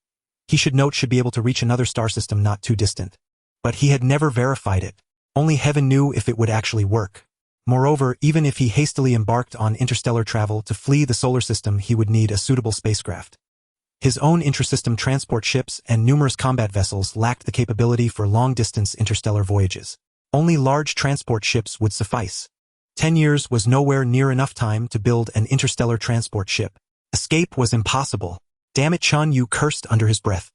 he should be able to reach another star system not too distant. But he had never verified it. Only heaven knew if it would actually work. Moreover, even if he hastily embarked on interstellar travel to flee the solar system, he would need a suitable spacecraft. His own intrasystem transport ships and numerous combat vessels lacked the capability for long-distance interstellar voyages. Only large transport ships would suffice. 10 years was nowhere near enough time to build an interstellar transport ship. Escape was impossible. Damn it, Chen Yue cursed under his breath.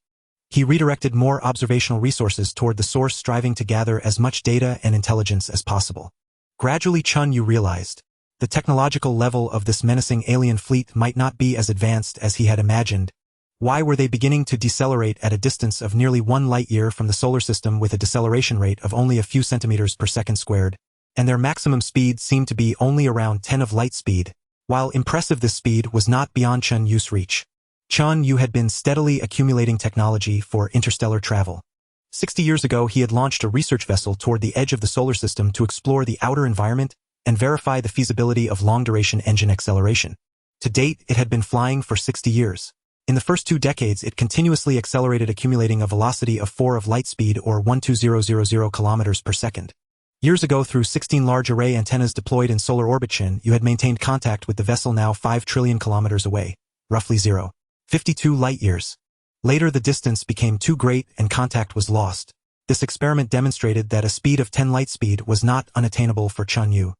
He redirected more observational resources toward the source, striving to gather as much data and intelligence as possible. Gradually, Chen Yue realized the technological level of this menacing alien fleet might not be as advanced as he had imagined. Why were they beginning to decelerate at a distance of nearly 1 light-year from the solar system with a deceleration rate of only a few centimeters per second squared? And their maximum speed seemed to be only around 10 of light speed. While impressive, this speed was not beyond Chen Yue's reach. Chen Yue had been steadily accumulating technology for interstellar travel. 60 years ago, he had launched a research vessel toward the edge of the solar system to explore the outer environment and verify the feasibility of long-duration engine acceleration. To date, it had been flying for 60 years. In the first 2 decades, it continuously accelerated, accumulating a velocity of 4 of light speed or 120,000 kilometers per second. Years ago, through 16 large array antennas deployed in solar orbit, Chen Yue had maintained contact with the vessel, now 5 trillion kilometers away, roughly 0.52 light-years. Later, the distance became too great and contact was lost. This experiment demonstrated that a speed of 10 light speed was not unattainable for Chen Yue.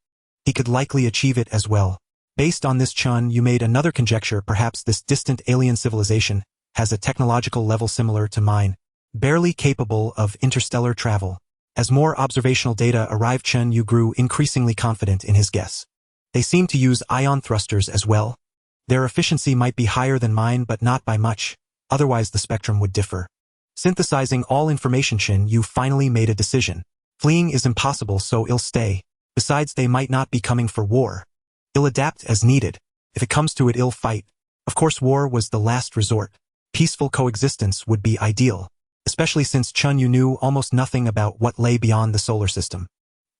He could likely achieve it as well. Based on this, Chen Yue made another conjecture: perhaps this distant alien civilization has a technological level similar to mine, barely capable of interstellar travel. As more observational data arrived, Chen Yue grew increasingly confident in his guess. They seemed to use ion thrusters as well. Their efficiency might be higher than mine, but not by much, otherwise the spectrum would differ. Synthesizing all information, Chen Yue finally made a decision. Fleeing is impossible, so I'll stay. Besides, they might not be coming for war. I'll adapt as needed. If it comes to it, I'll fight. Of course, war was the last resort. Peaceful coexistence would be ideal, especially since Chen Yue knew almost nothing about what lay beyond the solar system.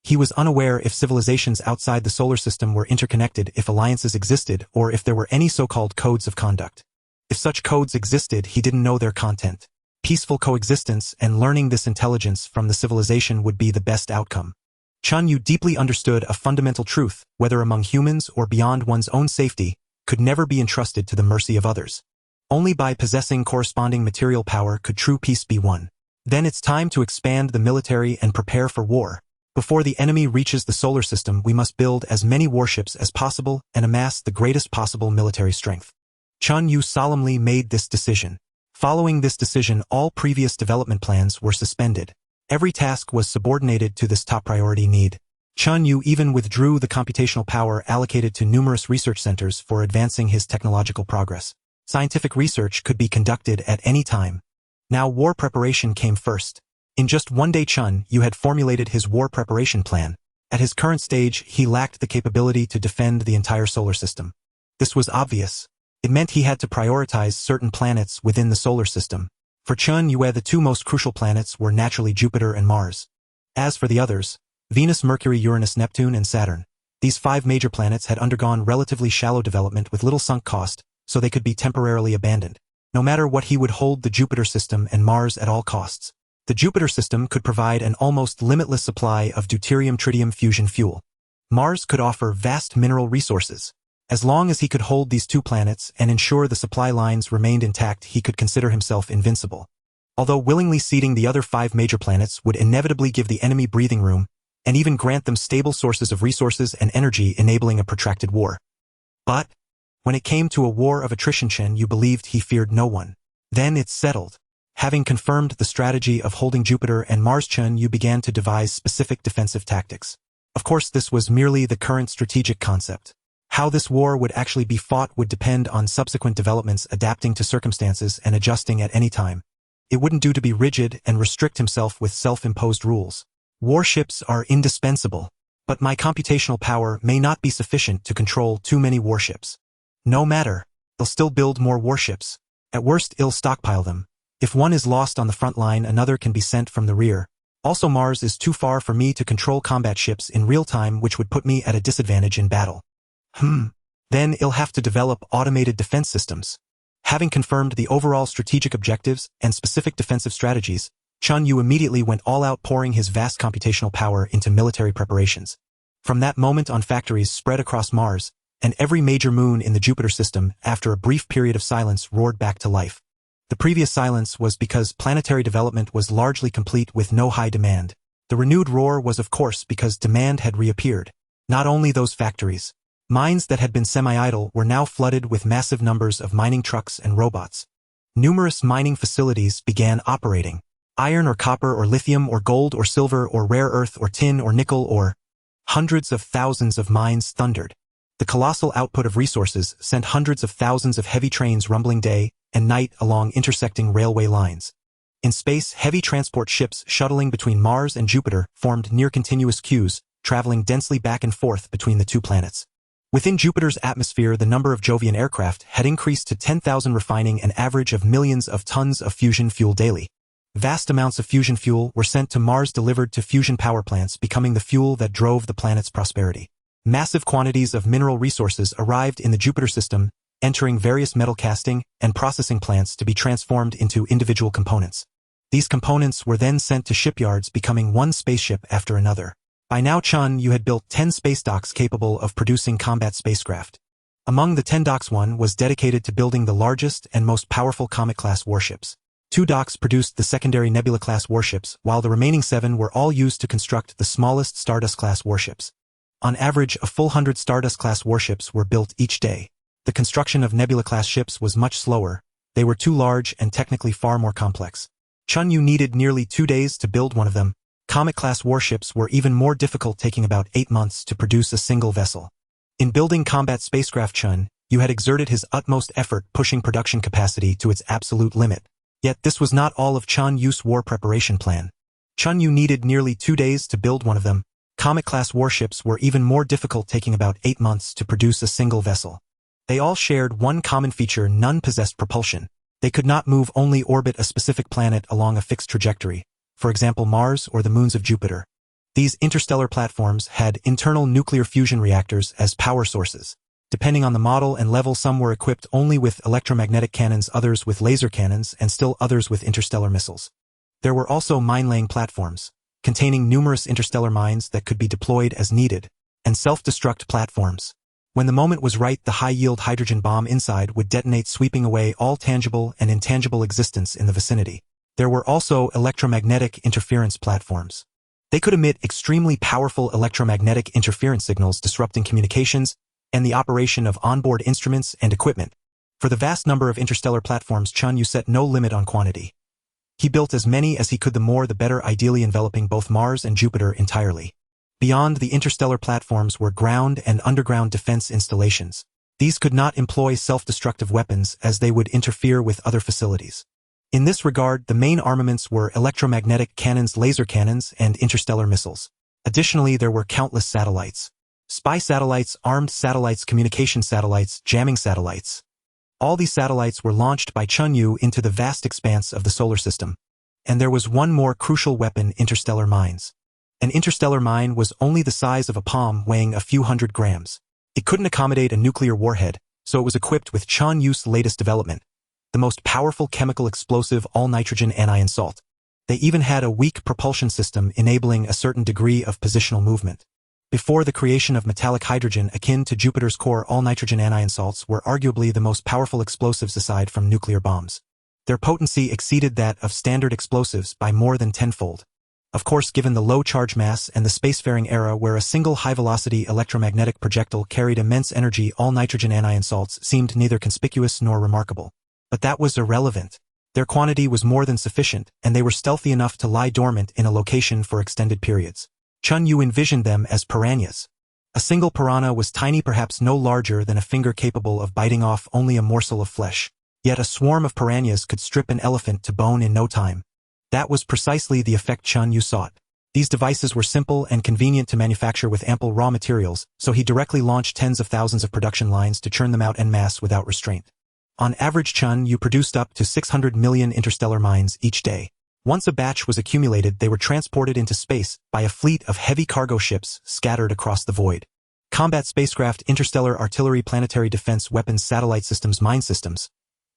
He was unaware if civilizations outside the solar system were interconnected, if alliances existed, or if there were any so-called codes of conduct. If such codes existed, he didn't know their content. Peaceful coexistence and learning this intelligence from the civilization would be the best outcome. Chen Yue deeply understood a fundamental truth: whether among humans or beyond one's own safety, could never be entrusted to the mercy of others. Only by possessing corresponding material power could true peace be won. Then it's time to expand the military and prepare for war. Before the enemy reaches the solar system, we must build as many warships as possible and amass the greatest possible military strength. Chen Yue solemnly made this decision. Following this decision, all previous development plans were suspended. Every task was subordinated to this top priority need. Chen Yue even withdrew the computational power allocated to numerous research centers for advancing his technological progress. Scientific research could be conducted at any time. Now war preparation came first. In just one day, Chen Yue had formulated his war preparation plan. At his current stage, he lacked the capability to defend the entire solar system. This was obvious. It meant he had to prioritize certain planets within the solar system. For Chen Yue, the two most crucial planets were naturally Jupiter and Mars. As for the others, Venus, Mercury, Uranus, Neptune, and Saturn, these 5 major planets had undergone relatively shallow development with little sunk cost, so they could be temporarily abandoned. No matter what, he would hold the Jupiter system and Mars at all costs. The Jupiter system could provide an almost limitless supply of deuterium-tritium fusion fuel. Mars could offer vast mineral resources. As long as he could hold these 2 planets and ensure the supply lines remained intact, he could consider himself invincible. Although willingly ceding the other 5 major planets would inevitably give the enemy breathing room, and even grant them stable sources of resources and energy, enabling a protracted war. But when it came to a war of attrition, Chen Yue believed he feared no one. Then it's settled. Having confirmed the strategy of holding Jupiter and Mars, Chen Yue began to devise specific defensive tactics. Of course, this was merely the current strategic concept. How this war would actually be fought would depend on subsequent developments, adapting to circumstances and adjusting at any time. It wouldn't do to be rigid and restrict himself with self-imposed rules. Warships are indispensable, but my computational power may not be sufficient to control too many warships. No matter, I'll still build more warships. At worst, I'll stockpile them. If one is lost on the front line, another can be sent from the rear. Also, Mars is too far for me to control combat ships in real time, which would put me at a disadvantage in battle. Then I'll have to develop automated defense systems. Having confirmed the overall strategic objectives and specific defensive strategies, Chen Yue immediately went all out, pouring his vast computational power into military preparations. From that moment on, factories spread across Mars, and every major moon in the Jupiter system, after a brief period of silence, roared back to life. The previous silence was because planetary development was largely complete with no high demand. The renewed roar was, of course, because demand had reappeared. Not only those factories. Mines that had been semi-idle were now flooded with massive numbers of mining trucks and robots. Numerous mining facilities began operating. Iron or copper or lithium or gold or silver or rare earth or tin or nickel or hundreds of thousands of mines thundered. The colossal output of resources sent hundreds of thousands of heavy trains rumbling day and night along intersecting railway lines. In space, heavy transport ships shuttling between Mars and Jupiter formed near-continuous queues, traveling densely back and forth between the 2 planets. Within Jupiter's atmosphere, the number of Jovian aircraft had increased to 10,000, refining an average of millions of tons of fusion fuel daily. Vast amounts of fusion fuel were sent to Mars, delivered to fusion power plants, becoming the fuel that drove the planet's prosperity. Massive quantities of mineral resources arrived in the Jupiter system, entering various metal casting and processing plants to be transformed into individual components. These components were then sent to shipyards, becoming one spaceship after another. By now, Chen Yue had built 10 space docks capable of producing combat spacecraft. Among the 10 docks, one was dedicated to building the largest and most powerful Comet-class warships. 2 docks produced the secondary Nebula-class warships, while the remaining 7 were all used to construct the smallest Stardust-class warships. On average, a full 100 Stardust-class warships were built each day. The construction of Nebula-class ships was much slower. They were too large and technically far more complex. Chen Yue needed nearly 2 days to build one of them. Comet-class warships were even more difficult, taking about 8 months to produce a single vessel. In building combat spacecraft, Chen Yue had exerted his utmost effort, pushing production capacity to its absolute limit. Yet this was not all of Chen Yue's war preparation plan. Chen Yue needed nearly 2 days to build one of them. Comet-class warships were even more difficult, taking about 8 months to produce a single vessel. They all shared one common feature: none possessed propulsion. They could not move, only orbit a specific planet along a fixed trajectory, for example Mars or the moons of Jupiter. These interstellar platforms had internal nuclear fusion reactors as power sources. Depending on the model and level, some were equipped only with electromagnetic cannons, others with laser cannons, and still others with interstellar missiles. There were also mine-laying platforms, containing numerous interstellar mines that could be deployed as needed, and self-destruct platforms. When the moment was right, the high-yield hydrogen bomb inside would detonate, sweeping away all tangible and intangible existence in the vicinity. There were also electromagnetic interference platforms. They could emit extremely powerful electromagnetic interference signals, disrupting communications and the operation of onboard instruments and equipment. For the vast number of interstellar platforms, Chen Yue set no limit on quantity. He built as many as he could, the more the better, ideally enveloping both Mars and Jupiter entirely. Beyond the interstellar platforms were ground and underground defense installations. These could not employ self-destructive weapons as they would interfere with other facilities. In this regard, the main armaments were electromagnetic cannons, laser cannons, and interstellar missiles. Additionally, there were countless satellites. Spy satellites, armed satellites, communication satellites, jamming satellites. All these satellites were launched by Chen Yue into the vast expanse of the solar system. And there was one more crucial weapon: interstellar mines. An interstellar mine was only the size of a palm, weighing a few hundred grams. It couldn't accommodate a nuclear warhead, so it was equipped with Chen Yue's latest development, the most powerful chemical explosive, all-nitrogen anion salt. They even had a weak propulsion system, enabling a certain degree of positional movement. Before the creation of metallic hydrogen akin to Jupiter's core, all-nitrogen anion salts were arguably the most powerful explosives aside from nuclear bombs. Their potency exceeded that of standard explosives by more than tenfold. Of course, given the low charge mass and the spacefaring era where a single high-velocity electromagnetic projectile carried immense energy, all-nitrogen anion salts seemed neither conspicuous nor remarkable. But that was irrelevant. Their quantity was more than sufficient, and they were stealthy enough to lie dormant in a location for extended periods. Chen Yue envisioned them as piranhas. A single piranha was tiny, perhaps no larger than a finger, capable of biting off only a morsel of flesh. Yet a swarm of piranhas could strip an elephant to bone in no time. That was precisely the effect Chen Yue sought. These devices were simple and convenient to manufacture with ample raw materials, so he directly launched tens of thousands of production lines to churn them out en masse without restraint. On average, Chen Yue produced up to 600 million interstellar mines each day. Once a batch was accumulated, they were transported into space by a fleet of heavy cargo ships scattered across the void. Combat spacecraft, interstellar artillery, planetary defense weapons, satellite systems, mine systems.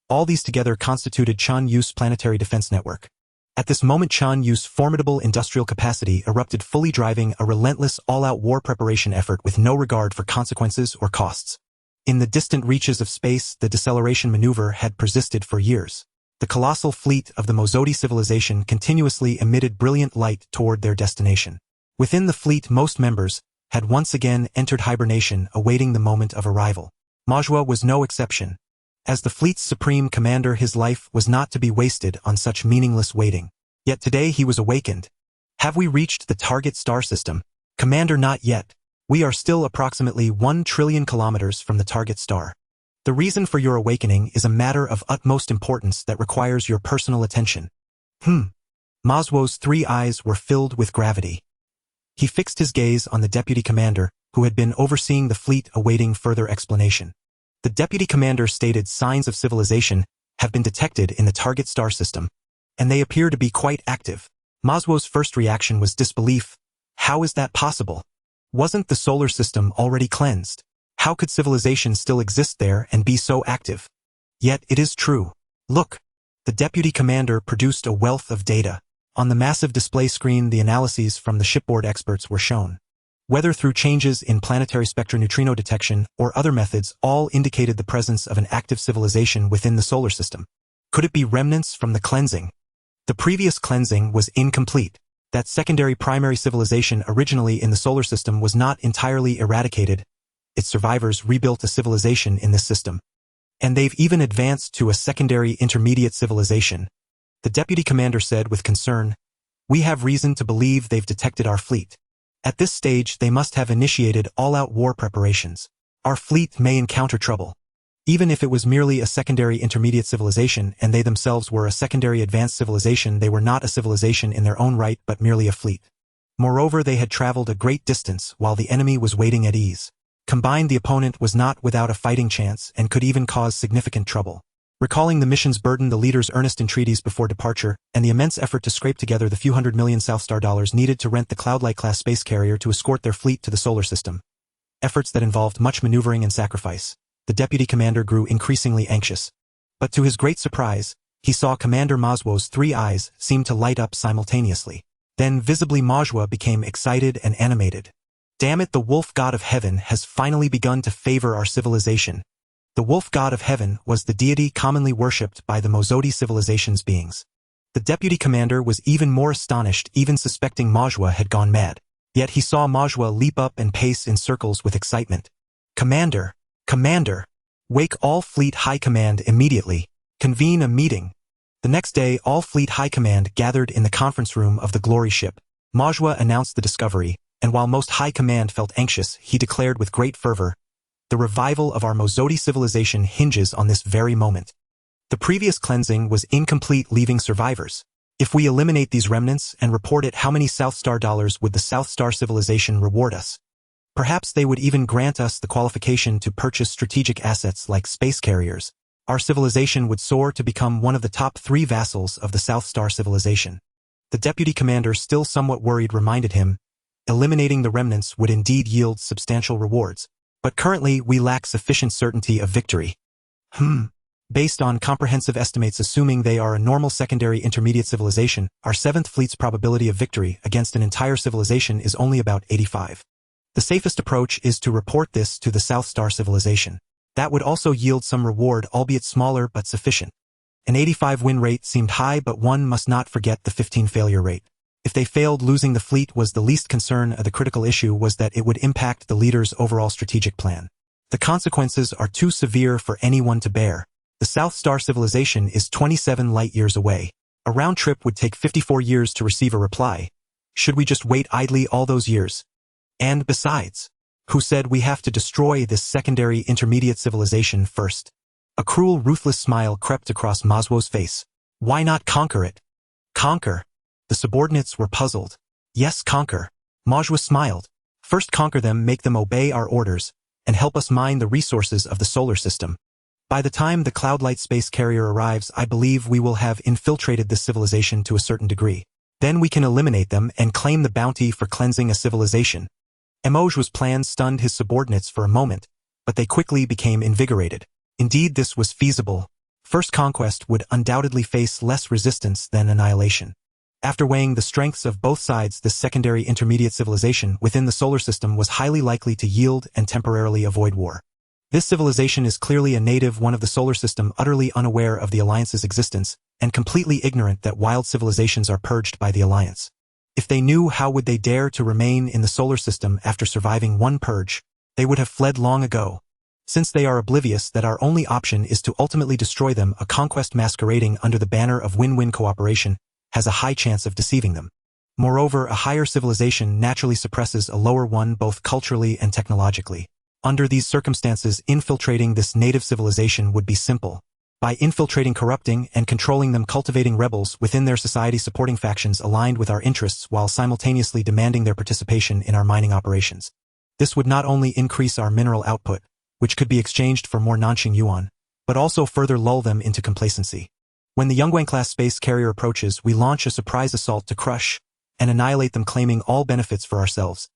All these together constituted Chen Yue's planetary defense network. At this moment, Chen Yue's formidable industrial capacity erupted fully, driving a relentless, all-out war preparation effort with no regard for consequences or costs. In the distant reaches of space, the deceleration maneuver had persisted for years. The colossal fleet of the Mozodi civilization continuously emitted brilliant light toward their destination. Within the fleet, most members had once again entered hibernation, awaiting the moment of arrival. Majua was no exception. As the fleet's supreme commander, his life was not to be wasted on such meaningless waiting. Yet today he was awakened. Have we reached the target star system? Commander, not yet. We are still approximately 1 trillion kilometers from the target star. The reason for your awakening is a matter of utmost importance that requires your personal attention. Mazuo's 3 eyes were filled with gravity. He fixed his gaze on the deputy commander, who had been overseeing the fleet, awaiting further explanation. The deputy commander stated, signs of civilization have been detected in the target star system, and they appear to be quite active. Mazuo's first reaction was disbelief. How is that possible? Wasn't the solar system already cleansed? How could civilization still exist there and be so active? Yet it is true. Look. The deputy commander produced a wealth of data. On the massive display screen, the analyses from the shipboard experts were shown. Whether through changes in planetary spectra, neutrino detection, or other methods, all indicated the presence of an active civilization within the solar system. Could it be remnants from the cleansing? The previous cleansing was incomplete. That secondary primary civilization originally in the solar system was not entirely eradicated. Its survivors rebuilt a civilization in this system. And they've even advanced to a secondary intermediate civilization. The deputy commander said with concern, we have reason to believe they've detected our fleet. At this stage, they must have initiated all-out war preparations. Our fleet may encounter trouble. Even if it was merely a secondary intermediate civilization and they themselves were a secondary advanced civilization, they were not a civilization in their own right but merely a fleet. Moreover, they had traveled a great distance while the enemy was waiting at ease. Combined, the opponent was not without a fighting chance and could even cause significant trouble. Recalling the mission's burden, the leaders' earnest entreaties before departure, and the immense effort to scrape together the few hundred million South Star dollars needed to rent the Cloudlight-class space carrier to escort their fleet to the solar system. Efforts that involved much maneuvering and sacrifice. The deputy commander grew increasingly anxious. But to his great surprise, he saw Commander Maswo's 3 eyes seem to light up simultaneously. Then visibly Maswo became excited and animated. Damn it, the wolf god of heaven has finally begun to favor our civilization. The wolf god of heaven was the deity commonly worshipped by the Mozodi civilization's beings. The deputy commander was even more astonished, even suspecting Maswo had gone mad. Yet he saw Maswo leap up and pace in circles with excitement. Commander! Commander! Wake all Fleet High Command immediately. Convene a meeting. The next day, all Fleet High Command gathered in the conference room of the Glory ship. Maswo announced the discovery, and while most High Command felt anxious, he declared with great fervor, "The revival of our Mozodi civilization hinges on this very moment. The previous cleansing was incomplete, leaving survivors. If we eliminate these remnants and report it, how many South Star dollars would the South Star civilization reward us? Perhaps they would even grant us the qualification to purchase strategic assets like space carriers. Our civilization would soar to become one of the top 3 vassals of the South Star civilization." The deputy commander, still somewhat worried, reminded him, "Eliminating the remnants would indeed yield substantial rewards. But currently we lack sufficient certainty of victory." Based on comprehensive estimates, assuming they are a normal secondary intermediate civilization, our 7th Fleet's probability of victory against an entire civilization is only about 85. The safest approach is to report this to the South Star civilization. That would also yield some reward, albeit smaller but sufficient. An 85 win rate seemed high, but one must not forget the 15 failure rate. If they failed, losing the fleet was the least concern. The critical issue was that it would impact the leader's overall strategic plan. The consequences are too severe for anyone to bear. The South Star civilization is 27 light-years away. A round trip would take 54 years to receive a reply. Should we just wait idly all those years? And besides, who said we have to destroy this secondary intermediate civilization first? A cruel, ruthless smile crept across Maswo's face. Why not conquer it? Conquer? The subordinates were puzzled. Yes, conquer. Maswo smiled. First conquer them, make them obey our orders, and help us mine the resources of the solar system. By the time the Cloudlight space carrier arrives, I believe we will have infiltrated this civilization to a certain degree. Then we can eliminate them and claim the bounty for cleansing a civilization. Maswo's plan stunned his subordinates for a moment, but they quickly became invigorated. Indeed, this was feasible. First conquest would undoubtedly face less resistance than annihilation. After weighing the strengths of both sides, this secondary intermediate civilization within the solar system was highly likely to yield and temporarily avoid war. This civilization is clearly a native one of the solar system, utterly unaware of the Alliance's existence, and completely ignorant that wild civilizations are purged by the Alliance. If they knew, how would they dare to remain in the solar system after surviving one purge? They would have fled long ago. Since they are oblivious that our only option is to ultimately destroy them, a conquest masquerading under the banner of win-win cooperation has a high chance of deceiving them. Moreover, a higher civilization naturally suppresses a lower one, both culturally and technologically. Under these circumstances, infiltrating this native civilization would be simple. By infiltrating, corrupting, and controlling them, cultivating rebels within their society, supporting factions aligned with our interests while simultaneously demanding their participation in our mining operations. This would not only increase our mineral output, which could be exchanged for more Nanxing yuan, but also further lull them into complacency. When the Yongguang-class space carrier approaches, we launch a surprise assault to crush and annihilate them, claiming all benefits for ourselves.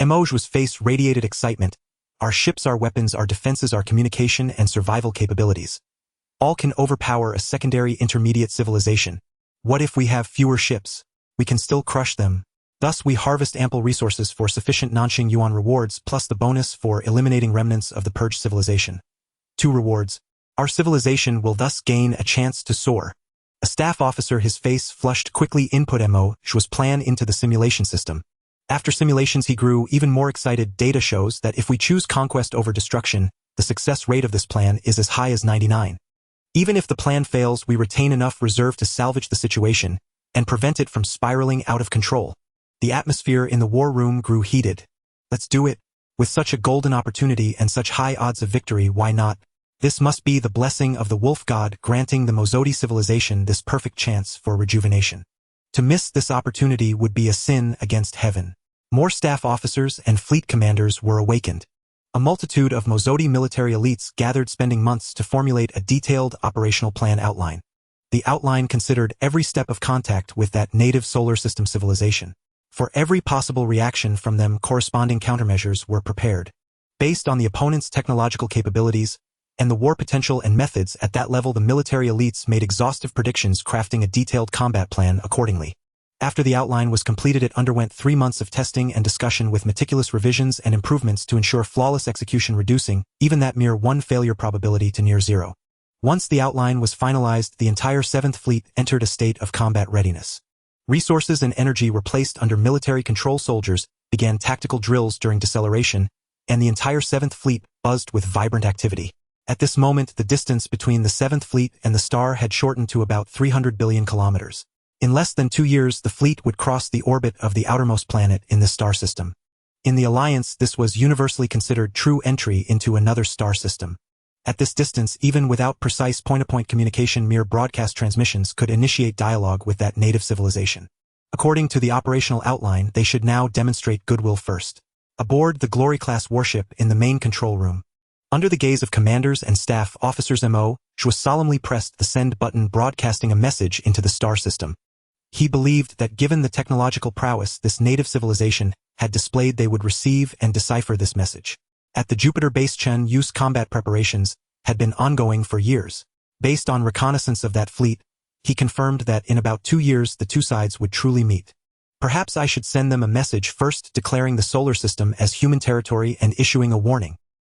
Maswo's face radiated excitement. Our ships, our weapons, our defenses, our communication and survival capabilities. All can overpower a secondary intermediate civilization. What if we have fewer ships? We can still crush them. Thus we harvest ample resources for sufficient Nanxing yuan rewards, plus the bonus for eliminating remnants of the purged civilization. 2 rewards. Our civilization will thus gain a chance to soar. A staff officer, his face flushed, quickly input Maswo's plan into the simulation system. After simulations, he grew even more excited. Data shows that if we choose conquest over destruction, the success rate of this plan is as high as 99. Even if the plan fails, we retain enough reserve to salvage the situation and prevent it from spiraling out of control. The atmosphere in the war room grew heated. Let's do it. With such a golden opportunity and such high odds of victory, why not? This must be the blessing of the wolf god granting the Mozodi civilization this perfect chance for rejuvenation. To miss this opportunity would be a sin against heaven. More staff officers and fleet commanders were awakened. A multitude of Mozodi military elites gathered, spending months to formulate a detailed operational plan outline. The outline considered every step of contact with that native solar system civilization. For every possible reaction from them, corresponding countermeasures were prepared. Based on the opponent's technological capabilities and the war potential and methods at that level, the military elites made exhaustive predictions, crafting a detailed combat plan accordingly. After the outline was completed, it underwent 3 months of testing and discussion with meticulous revisions and improvements to ensure flawless execution, reducing even that mere one failure probability to near zero. Once the outline was finalized, the entire 7th Fleet entered a state of combat readiness. Resources and energy were placed under military control. Soldiers began tactical drills during deceleration, and the entire 7th Fleet buzzed with vibrant activity. At this moment, the distance between the 7th Fleet and the star had shortened to about 300 billion kilometers. In less than 2 years, the fleet would cross the orbit of the outermost planet in the star system. In the Alliance, this was universally considered true entry into another star system. At this distance, even without precise point-to-point communication, mere broadcast transmissions could initiate dialogue with that native civilization. According to the operational outline, they should now demonstrate goodwill first. Aboard the Glory-class warship in the main control room, under the gaze of commanders and staff officers, Mo. Chen solemnly pressed the send button, broadcasting a message into the star system. He believed that given the technological prowess this native civilization had displayed, they would receive and decipher this message. At the Jupiter base, Chen Yue's combat preparations had been ongoing for years. Based on reconnaissance of that fleet, he confirmed that in about 2 years the two sides would truly meet. Perhaps I should send them a message first, declaring the solar system as human territory and issuing a warning.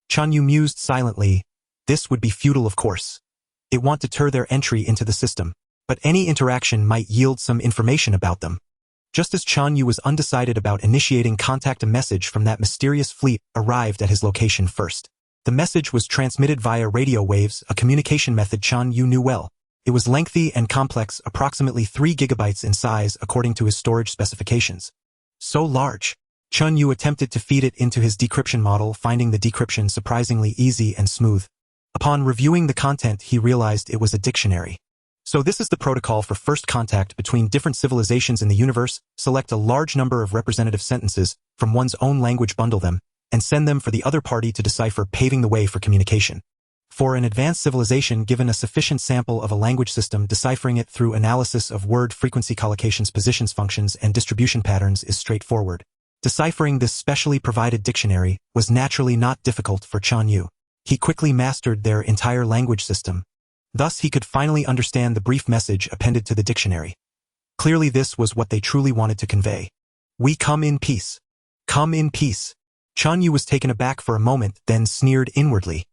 Chen Yue mused silently. This would be futile, of course. It won't deter their entry into the system, but any interaction might yield some information about them. Just as Chen Yue was undecided about initiating contact, a message from that mysterious fleet arrived at his location first. The message was transmitted via radio waves, a communication method Chen Yue knew well. It was lengthy and complex, approximately 3 gigabytes in size according to his storage specifications. So large. Chen Yue attempted to feed it into his decryption model, finding the decryption surprisingly easy and smooth. Upon reviewing the content, he realized it was a dictionary. So this is the protocol for first contact between different civilizations in the universe. Select a large number of representative sentences from one's own language, bundle them, and send them for the other party to decipher, paving the way for communication. For an advanced civilization, given a sufficient sample of a language system, deciphering it through analysis of word frequency collocations, positions, functions, and distribution patterns is straightforward. Deciphering this specially provided dictionary was naturally not difficult for Chen Yue. He quickly mastered their entire language system. Thus he could finally understand the brief message appended to the dictionary. Clearly this was what they truly wanted to convey. We come in peace. Come in peace. Chen Yue was taken aback for a moment, then sneered inwardly.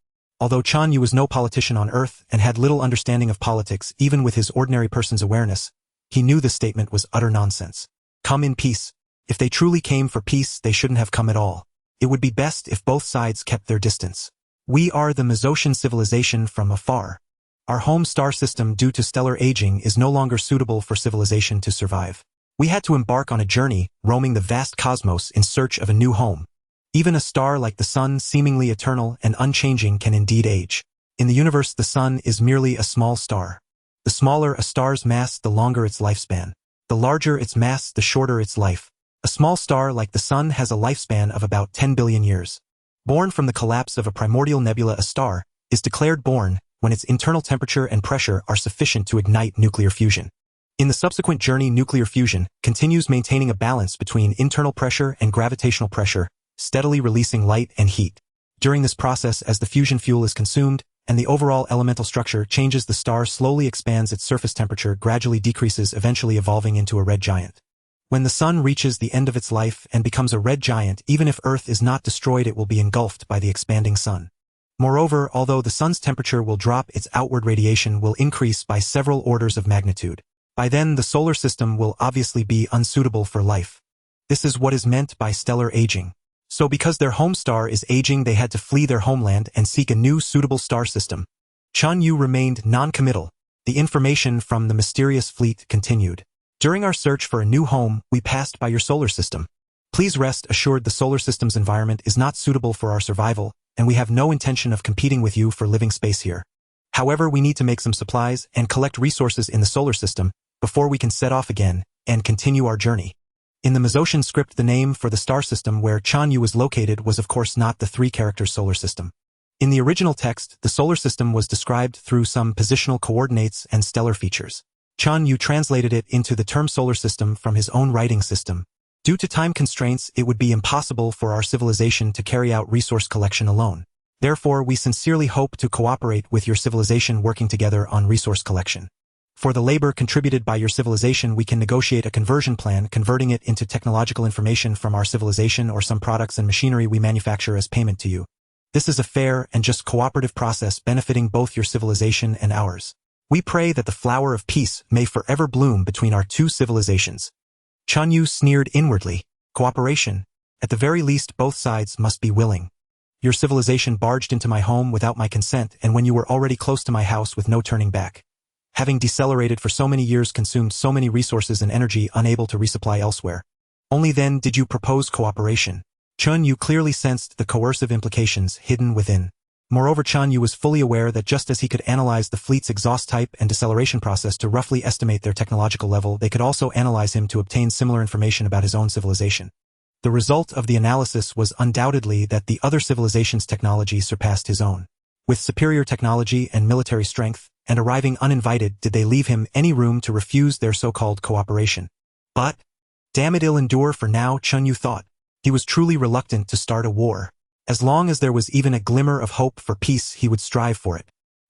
Although Chen Yue was no politician on Earth and had little understanding of politics, even with his ordinary person's awareness, he knew the statement was utter nonsense. Come in peace. If they truly came for peace, they shouldn't have come at all. It would be best if both sides kept their distance. We are the Mozodian civilization from afar. Our home star system, due to stellar aging, is no longer suitable for civilization to survive. We had to embark on a journey, roaming the vast cosmos in search of a new home. Even a star like the sun, seemingly eternal and unchanging, can indeed age. In the universe, the sun is merely a small star. The smaller a star's mass, the longer its lifespan. The larger its mass, the shorter its life. A small star like the sun has a lifespan of about 10 billion years. Born from the collapse of a primordial nebula, a star is declared born when its internal temperature and pressure are sufficient to ignite nuclear fusion. In the subsequent journey, nuclear fusion continues, maintaining a balance between internal pressure and gravitational pressure, steadily releasing light and heat. During this process, as the fusion fuel is consumed and the overall elemental structure changes, the star slowly expands, its surface temperature gradually decreases, eventually evolving into a red giant. When the sun reaches the end of its life and becomes a red giant, even if Earth is not destroyed, it will be engulfed by the expanding sun. Moreover, although the sun's temperature will drop, its outward radiation will increase by several orders of magnitude. By then, the solar system will obviously be unsuitable for life. This is what is meant by stellar aging. So because their home star is aging, they had to flee their homeland and seek a new suitable star system. Chen Yue remained non-committal. The information from the mysterious fleet continued. During our search for a new home, we passed by your solar system. Please rest assured the solar system's environment is not suitable for our survival, and we have no intention of competing with you for living space here. However, we need to make some supplies and collect resources in the solar system before we can set off again and continue our journey. In the Mezzotian script, the name for the star system where Chen Yue was located was of course not the three-character solar system. In the original text, the solar system was described through some positional coordinates and stellar features. Chen Yue translated it into the term solar system from his own writing system. Due to time constraints, it would be impossible for our civilization to carry out resource collection alone. Therefore, we sincerely hope to cooperate with your civilization working together on resource collection. For the labor contributed by your civilization, we can negotiate a conversion plan, converting it into technological information from our civilization or some products and machinery we manufacture as payment to you. This is a fair and just cooperative process benefiting both your civilization and ours. We pray that the flower of peace may forever bloom between our two civilizations. Chen Yue sneered inwardly. Cooperation. At the very least, both sides must be willing. Your civilization barged into my home without my consent, and when you were already close to my house with no turning back. Having decelerated for so many years, consumed so many resources and energy, unable to resupply elsewhere. Only then did you propose cooperation. Chen Yue clearly sensed the coercive implications hidden within. Moreover, Chen Yue was fully aware that just as he could analyze the fleet's exhaust type and deceleration process to roughly estimate their technological level, they could also analyze him to obtain similar information about his own civilization. The result of the analysis was undoubtedly that the other civilization's technology surpassed his own. With superior technology and military strength, and arriving uninvited, did they leave him any room to refuse their so-called cooperation? But, damn it'll endure for now, Chen Yue thought. He was truly reluctant to start a war. As long as there was even a glimmer of hope for peace, he would strive for it.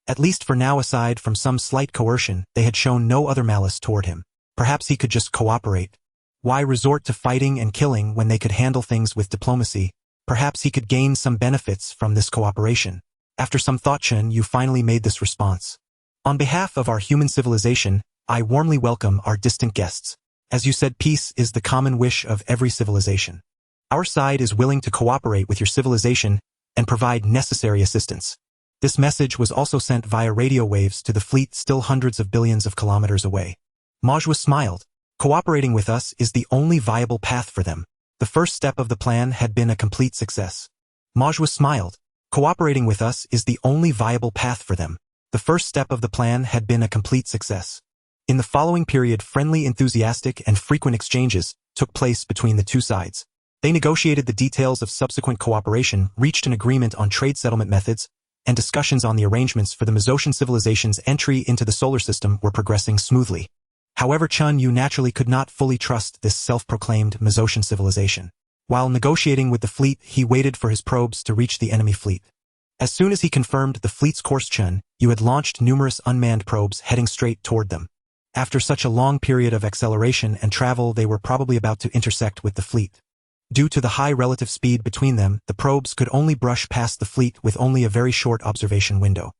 At least for now, aside from some slight coercion, they had shown no other malice toward him. Perhaps he could just cooperate. Why resort to fighting and killing when they could handle things with diplomacy? Perhaps he could gain some benefits from this cooperation. After some thought, Chen Yue finally made this response. On behalf of our human civilization, I warmly welcome our distant guests. As you said, peace is the common wish of every civilization. Our side is willing to cooperate with your civilization and provide necessary assistance. This message was also sent via radio waves to the fleet still hundreds of billions of kilometers away. Majwa smiled. Cooperating with us is the only viable path for them. The first step of the plan had been a complete success. Majwa smiled. Cooperating with us is the only viable path for them. The first step of the plan had been a complete success. In the following period, friendly, enthusiastic, and frequent exchanges took place between the two sides. They negotiated the details of subsequent cooperation, reached an agreement on trade settlement methods, and discussions on the arrangements for the Mezzotian civilization's entry into the solar system were progressing smoothly. However, Chen Yue naturally could not fully trust this self-proclaimed Mezzotian civilization. While negotiating with the fleet, he waited for his probes to reach the enemy fleet. As soon as he confirmed the fleet's course, Chen Yue had launched numerous unmanned probes heading straight toward them. After such a long period of acceleration and travel, they were probably about to intersect with the fleet. Due to the high relative speed between them, the probes could only brush past the fleet with only a very short observation window.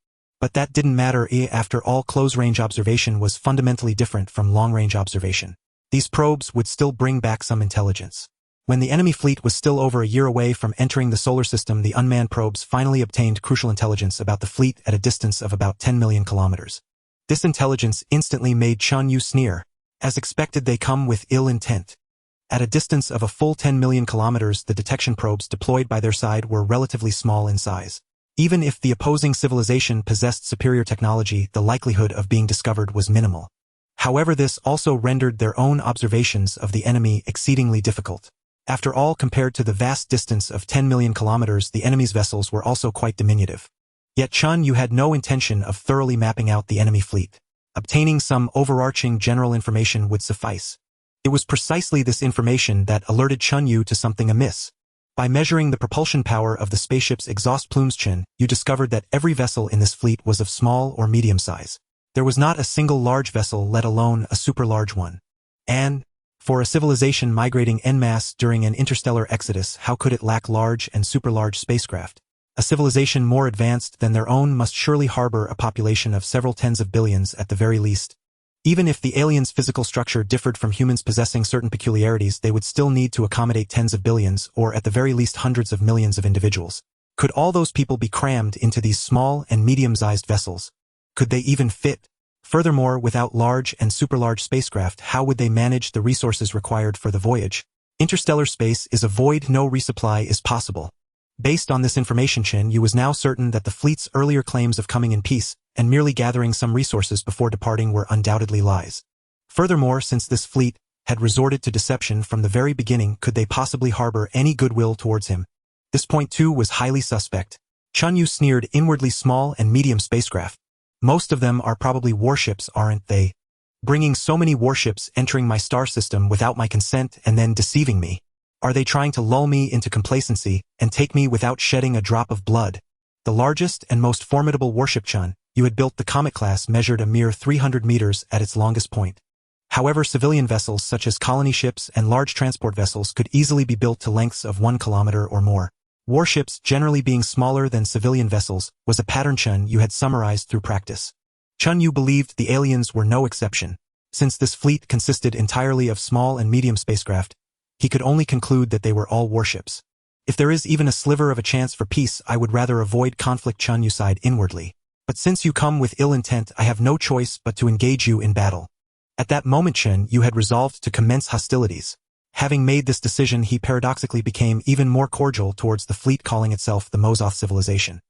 But that didn't matter. After all, close-range observation was fundamentally different from long-range observation. These probes would still bring back some intelligence. When the enemy fleet was still over a year away from entering the solar system, the unmanned probes finally obtained crucial intelligence about the fleet at a distance of about 10 million kilometers. This intelligence instantly made Chen Yue sneer. As expected, they come with ill intent. At a distance of a full 10 million kilometers, the detection probes deployed by their side were relatively small in size. Even if the opposing civilization possessed superior technology, the likelihood of being discovered was minimal. However, this also rendered their own observations of the enemy exceedingly difficult. After all, compared to the vast distance of 10 million kilometers, the enemy's vessels were also quite diminutive. Yet Chen Yue had no intention of thoroughly mapping out the enemy fleet. Obtaining some overarching general information would suffice. It was precisely this information that alerted Chen Yue to something amiss. By measuring the propulsion power of the spaceship's exhaust plumes, Chen Yue discovered that every vessel in this fleet was of small or medium size. There was not a single large vessel, let alone a super-large one. And, for a civilization migrating en masse during an interstellar exodus, how could it lack large and super-large spacecraft? A civilization more advanced than their own must surely harbor a population of several tens of billions at the very least. Even if the aliens' physical structure differed from humans possessing certain peculiarities, they would still need to accommodate tens of billions, or at the very least hundreds of millions of individuals. Could all those people be crammed into these small and medium-sized vessels? Could they even fit? Furthermore, without large and super-large spacecraft, how would they manage the resources required for the voyage? Interstellar space is a void, no resupply is possible. Based on this information, Chen Yue was now certain that the fleet's earlier claims of coming in peace and merely gathering some resources before departing were undoubtedly lies. Furthermore, since this fleet had resorted to deception from the very beginning, could they possibly harbor any goodwill towards him? This point too was highly suspect. Chen Yue sneered inwardly. Small and medium spacecraft. Most of them are probably warships, aren't they? Bringing so many warships entering my star system without my consent and then deceiving me. Are they trying to lull me into complacency and take me without shedding a drop of blood? The largest and most formidable warship, Chen Yue had built, the Comet class, measured a mere 300 meters at its longest point. However, civilian vessels such as colony ships and large transport vessels could easily be built to lengths of 1 kilometer or more. Warships, generally being smaller than civilian vessels, was a pattern Chen Yue had summarized through practice. Chen Yue believed the aliens were no exception. Since this fleet consisted entirely of small and medium spacecraft, he could only conclude that they were all warships. If there is even a sliver of a chance for peace, I would rather avoid conflict, Chen Yue sighed inwardly. But since you come with ill intent, I have no choice but to engage you in battle. At that moment, Chen Yue had resolved to commence hostilities. Having made this decision, he paradoxically became even more cordial towards the fleet calling itself the Mozoth civilization.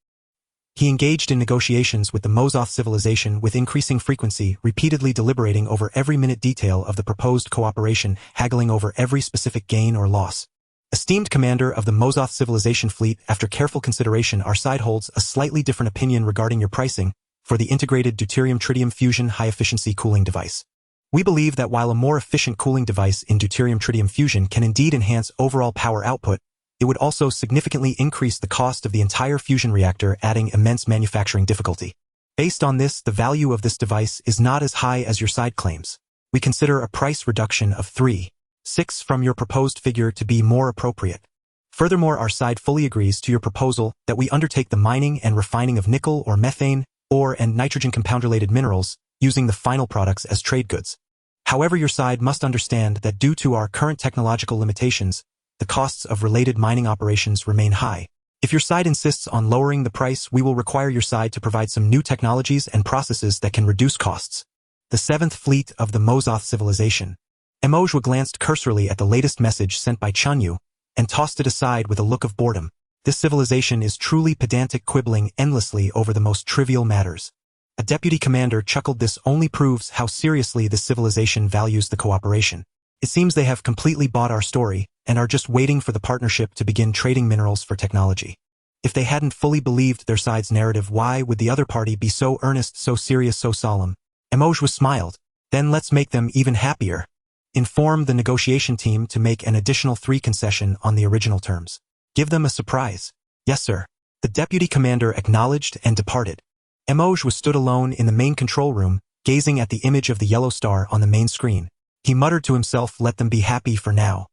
He engaged in negotiations with the Mozoth civilization with increasing frequency, repeatedly deliberating over every minute detail of the proposed cooperation, haggling over every specific gain or loss. Esteemed commander of the Mozoth civilization fleet, after careful consideration, our side holds a slightly different opinion regarding your pricing for the integrated deuterium-tritium fusion high-efficiency cooling device. We believe that while a more efficient cooling device in deuterium-tritium fusion can indeed enhance overall power output, it would also significantly increase the cost of the entire fusion reactor, adding immense manufacturing difficulty. Based on this, the value of this device is not as high as your side claims. We consider a price reduction of 3.6 from your proposed figure to be more appropriate. Furthermore, our side fully agrees to your proposal that we undertake the mining and refining of nickel or methane, ore and nitrogen compound-related minerals, using the final products as trade goods. However, your side must understand that due to our current technological limitations, the costs of related mining operations remain high. If your side insists on lowering the price, we will require your side to provide some new technologies and processes that can reduce costs. The 7th Fleet of the Mozoth civilization. Emoji glanced cursorily at the latest message sent by Chen Yue and tossed it aside with a look of boredom. This civilization is truly pedantic, quibbling endlessly over the most trivial matters. A deputy commander chuckled. This only proves how seriously this civilization values the cooperation. It seems they have completely bought our story and are just waiting for the partnership to begin trading minerals for technology. If they hadn't fully believed their side's narrative, why would the other party be so earnest, so serious, so solemn? Emoji smiled. Then let's make them even happier. Inform the negotiation team to make an additional 3 concession on the original terms. Give them a surprise. Yes, sir. The deputy commander acknowledged and departed. Emoji stood alone in the main control room, gazing at the image of the yellow star on the main screen. He muttered to himself, let them be happy for now.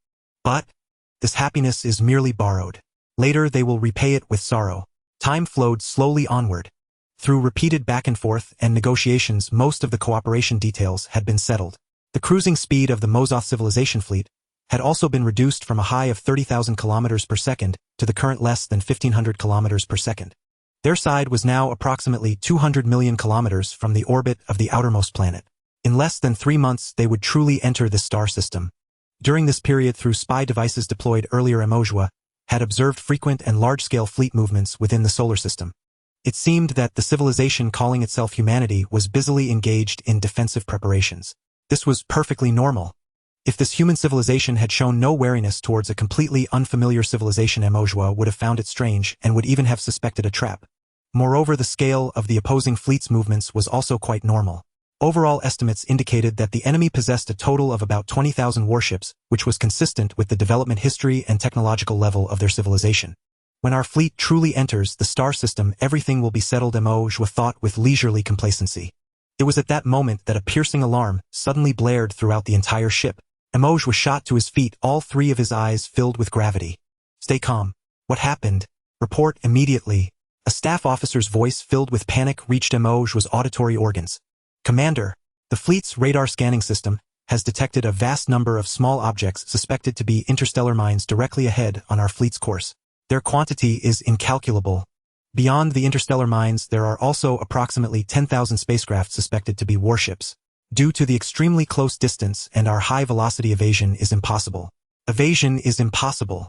But this happiness is merely borrowed. Later they will repay it with sorrow. Time flowed slowly onward. Through repeated back and forth and negotiations, most of the cooperation details had been settled. The cruising speed of the Mozoth civilization fleet had also been reduced from a high of 30,000 kilometers per second to the current less than 1,500 kilometers per second. Their side was now approximately 200 million kilometers from the orbit of the outermost planet. In less than 3 months, they would truly enter this star system. During this period, through spy devices deployed earlier, Emoji had observed frequent and large-scale fleet movements within the solar system. It seemed that the civilization calling itself humanity was busily engaged in defensive preparations. This was perfectly normal. If this human civilization had shown no wariness towards a completely unfamiliar civilization, Emoji would have found it strange and would even have suspected a trap. Moreover, the scale of the opposing fleet's movements was also quite normal. Overall estimates indicated that the enemy possessed a total of about 20,000 warships, which was consistent with the development history and technological level of their civilization. When our fleet truly enters the star system, everything will be settled, Emoji thought with leisurely complacency. It was at that moment that a piercing alarm suddenly blared throughout the entire ship. Emoji was shot to his feet, all 3 of his eyes filled with gravity. Stay calm. What happened? Report immediately. A staff officer's voice filled with panic reached Emoji's auditory organs. Commander, the fleet's radar scanning system has detected a vast number of small objects suspected to be interstellar mines directly ahead on our fleet's course. Their quantity is incalculable. Beyond the interstellar mines, there are also approximately 10,000 spacecraft suspected to be warships. Due to the extremely close distance and our high velocity, evasion is impossible. Evasion is impossible.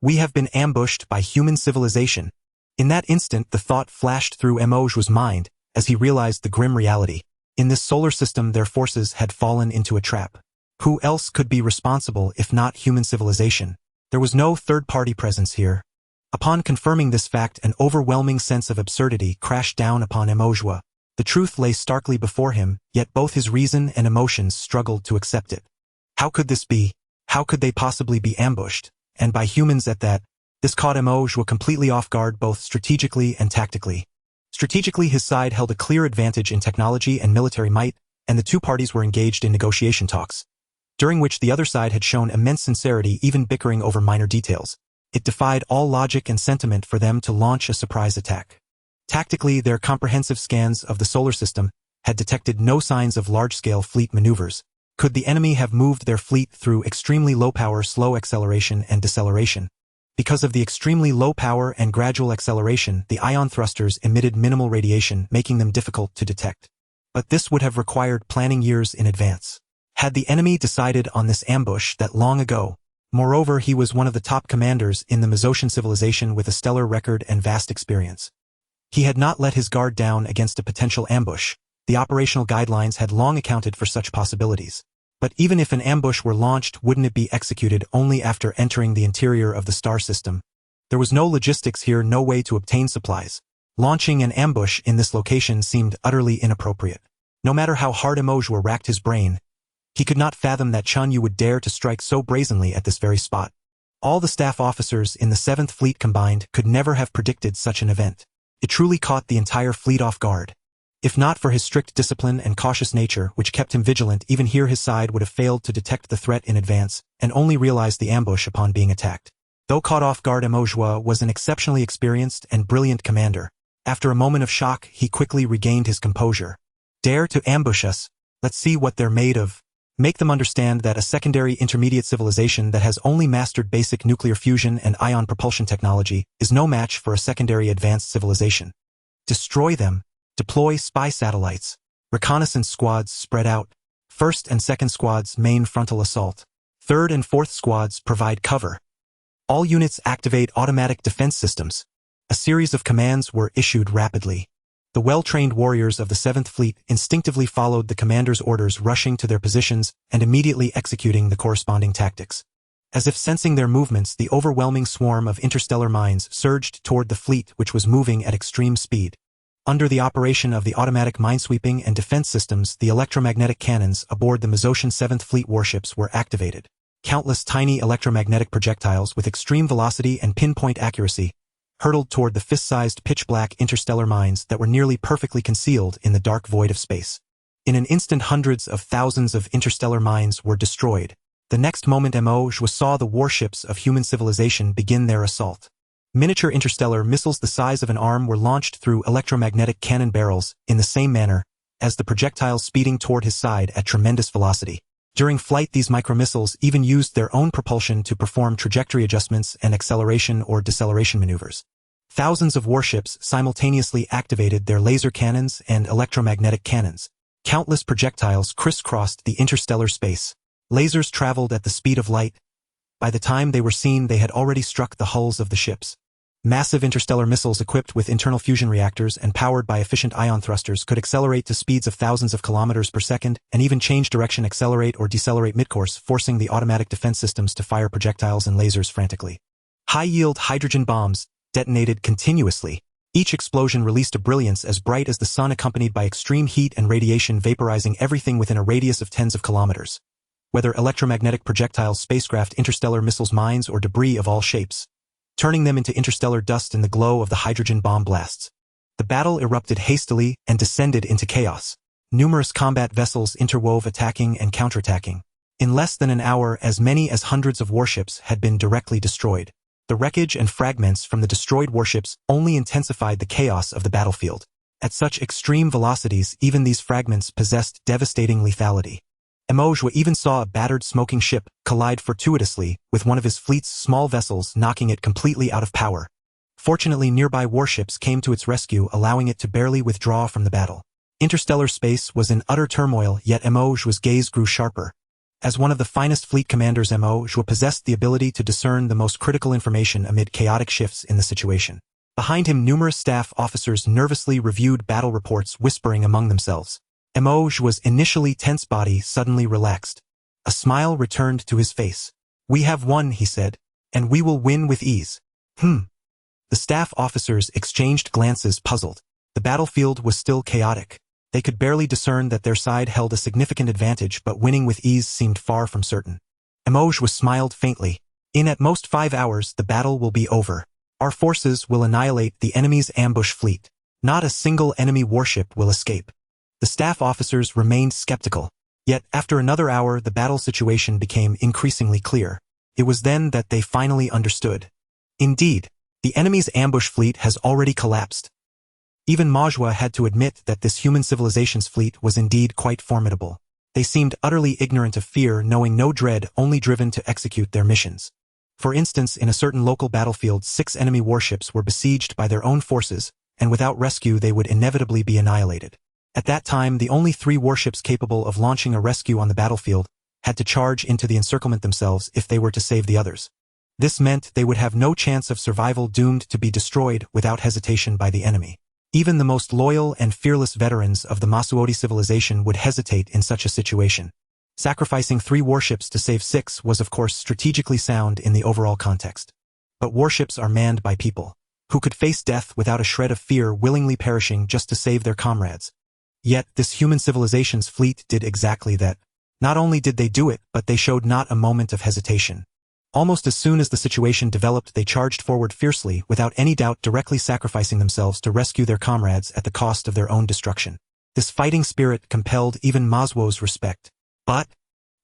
We have been ambushed by human civilization. In that instant, the thought flashed through Emoj's mind as he realized the grim reality. In this solar system, their forces had fallen into a trap. Who else could be responsible if not human civilization? There was no third-party presence here. Upon confirming this fact, an overwhelming sense of absurdity crashed down upon Emojua. The truth lay starkly before him, yet both his reason and emotions struggled to accept it. How could this be? How could they possibly be ambushed? And by humans at that? This caught Emojua completely off guard both strategically and tactically. Strategically, his side held a clear advantage in technology and military might, and the two parties were engaged in negotiation talks, during which the other side had shown immense sincerity, even bickering over minor details. It defied all logic and sentiment for them to launch a surprise attack. Tactically, their comprehensive scans of the solar system had detected no signs of large-scale fleet maneuvers. Could the enemy have moved their fleet through extremely low-power slow acceleration and deceleration? Because of the extremely low power and gradual acceleration, the ion thrusters emitted minimal radiation, making them difficult to detect. But this would have required planning years in advance. Had the enemy decided on this ambush that long ago? Moreover, he was one of the top commanders in the Mezocian civilization with a stellar record and vast experience. He had not let his guard down against a potential ambush. The operational guidelines had long accounted for such possibilities. But even if an ambush were launched, wouldn't it be executed only after entering the interior of the star system? There was no logistics here, no way to obtain supplies. Launching an ambush in this location seemed utterly inappropriate. No matter how hard Emojua racked his brain, he could not fathom that Chen Yue would dare to strike so brazenly at this very spot. All the staff officers in the 7th Fleet combined could never have predicted such an event. It truly caught the entire fleet off guard. If not for his strict discipline and cautious nature, which kept him vigilant, even here his side would have failed to detect the threat in advance and only realized the ambush upon being attacked. Though caught off guard, Emojua was an exceptionally experienced and brilliant commander. After a moment of shock, he quickly regained his composure. Dare to ambush us? Let's see what they're made of. Make them understand that a secondary intermediate civilization that has only mastered basic nuclear fusion and ion propulsion technology is no match for a secondary advanced civilization. Destroy them. Deploy spy satellites. Reconnaissance squads spread out. 1st and 2nd squads main frontal assault. 3rd and 4th squads provide cover. All units activate automatic defense systems. A series of commands were issued rapidly. The well-trained warriors of the 7th Fleet instinctively followed the commander's orders, rushing to their positions and immediately executing the corresponding tactics. As if sensing their movements, the overwhelming swarm of interstellar mines surged toward the fleet, which was moving at extreme speed. Under the operation of the automatic minesweeping and defense systems, the electromagnetic cannons aboard the Mezocian 7th Fleet warships were activated. Countless tiny electromagnetic projectiles with extreme velocity and pinpoint accuracy hurtled toward the fist-sized pitch-black interstellar mines that were nearly perfectly concealed in the dark void of space. In an instant, hundreds of thousands of interstellar mines were destroyed. The next moment, Emojua saw the warships of human civilization begin their assault. Miniature interstellar missiles the size of an arm were launched through electromagnetic cannon barrels in the same manner as the projectiles, speeding toward his side at tremendous velocity. During flight, these micromissiles even used their own propulsion to perform trajectory adjustments and acceleration or deceleration maneuvers. Thousands of warships simultaneously activated their laser cannons and electromagnetic cannons. Countless projectiles crisscrossed the interstellar space. Lasers traveled at the speed of light. By the time they were seen, they had already struck the hulls of the ships. Massive interstellar missiles equipped with internal fusion reactors and powered by efficient ion thrusters could accelerate to speeds of thousands of kilometers per second and even change direction, accelerate or decelerate midcourse, forcing the automatic defense systems to fire projectiles and lasers frantically. High-yield hydrogen bombs detonated continuously. Each explosion released a brilliance as bright as the sun, accompanied by extreme heat and radiation, vaporizing everything within a radius of tens of kilometers. Whether electromagnetic projectiles, spacecraft, interstellar missiles, mines, or debris of all shapes, turning them into interstellar dust in the glow of the hydrogen bomb blasts. The battle erupted hastily and descended into chaos. Numerous combat vessels interwove, attacking and counterattacking. In less than an hour, as many as hundreds of warships had been directly destroyed. The wreckage and fragments from the destroyed warships only intensified the chaos of the battlefield. At such extreme velocities, even these fragments possessed devastating lethality. Emojua even saw a battered smoking ship collide fortuitously with one of his fleet's small vessels, knocking it completely out of power. Fortunately, nearby warships came to its rescue, allowing it to barely withdraw from the battle. Interstellar space was in utter turmoil, yet Emojua's gaze grew sharper. As one of the finest fleet commanders, Mo Zhuo possessed the ability to discern the most critical information amid chaotic shifts in the situation. Behind him, numerous staff officers nervously reviewed battle reports, whispering among themselves. Mo Zhuo's initially tense body suddenly relaxed. A smile returned to his face. "We have won," he said, "and we will win with ease." The staff officers exchanged glances, puzzled. The battlefield was still chaotic. They could barely discern that their side held a significant advantage, but winning with ease seemed far from certain. Mo Zhuo smiled faintly. "In at most 5 hours, the battle will be over. Our forces will annihilate the enemy's ambush fleet. Not a single enemy warship will escape." The staff officers remained skeptical. Yet, after another hour, the battle situation became increasingly clear. It was then that they finally understood. Indeed, the enemy's ambush fleet has already collapsed. Even Ma Zhuo had to admit that this human civilization's fleet was indeed quite formidable. They seemed utterly ignorant of fear, knowing no dread, only driven to execute their missions. For instance, in a certain local battlefield, 6 enemy warships were besieged by their own forces, and without rescue they would inevitably be annihilated. At that time, the only 3 warships capable of launching a rescue on the battlefield had to charge into the encirclement themselves if they were to save the others. This meant they would have no chance of survival, doomed to be destroyed without hesitation by the enemy. Even the most loyal and fearless veterans of the Masuodi civilization would hesitate in such a situation. Sacrificing 3 warships to save 6 was of course strategically sound in the overall context. But warships are manned by people who could face death without a shred of fear, willingly perishing just to save their comrades. Yet this human civilization's fleet did exactly that. Not only did they do it, but they showed not a moment of hesitation. Almost as soon as the situation developed, they charged forward fiercely, without any doubt directly sacrificing themselves to rescue their comrades at the cost of their own destruction. This fighting spirit compelled even Ma Zhuo's respect. But,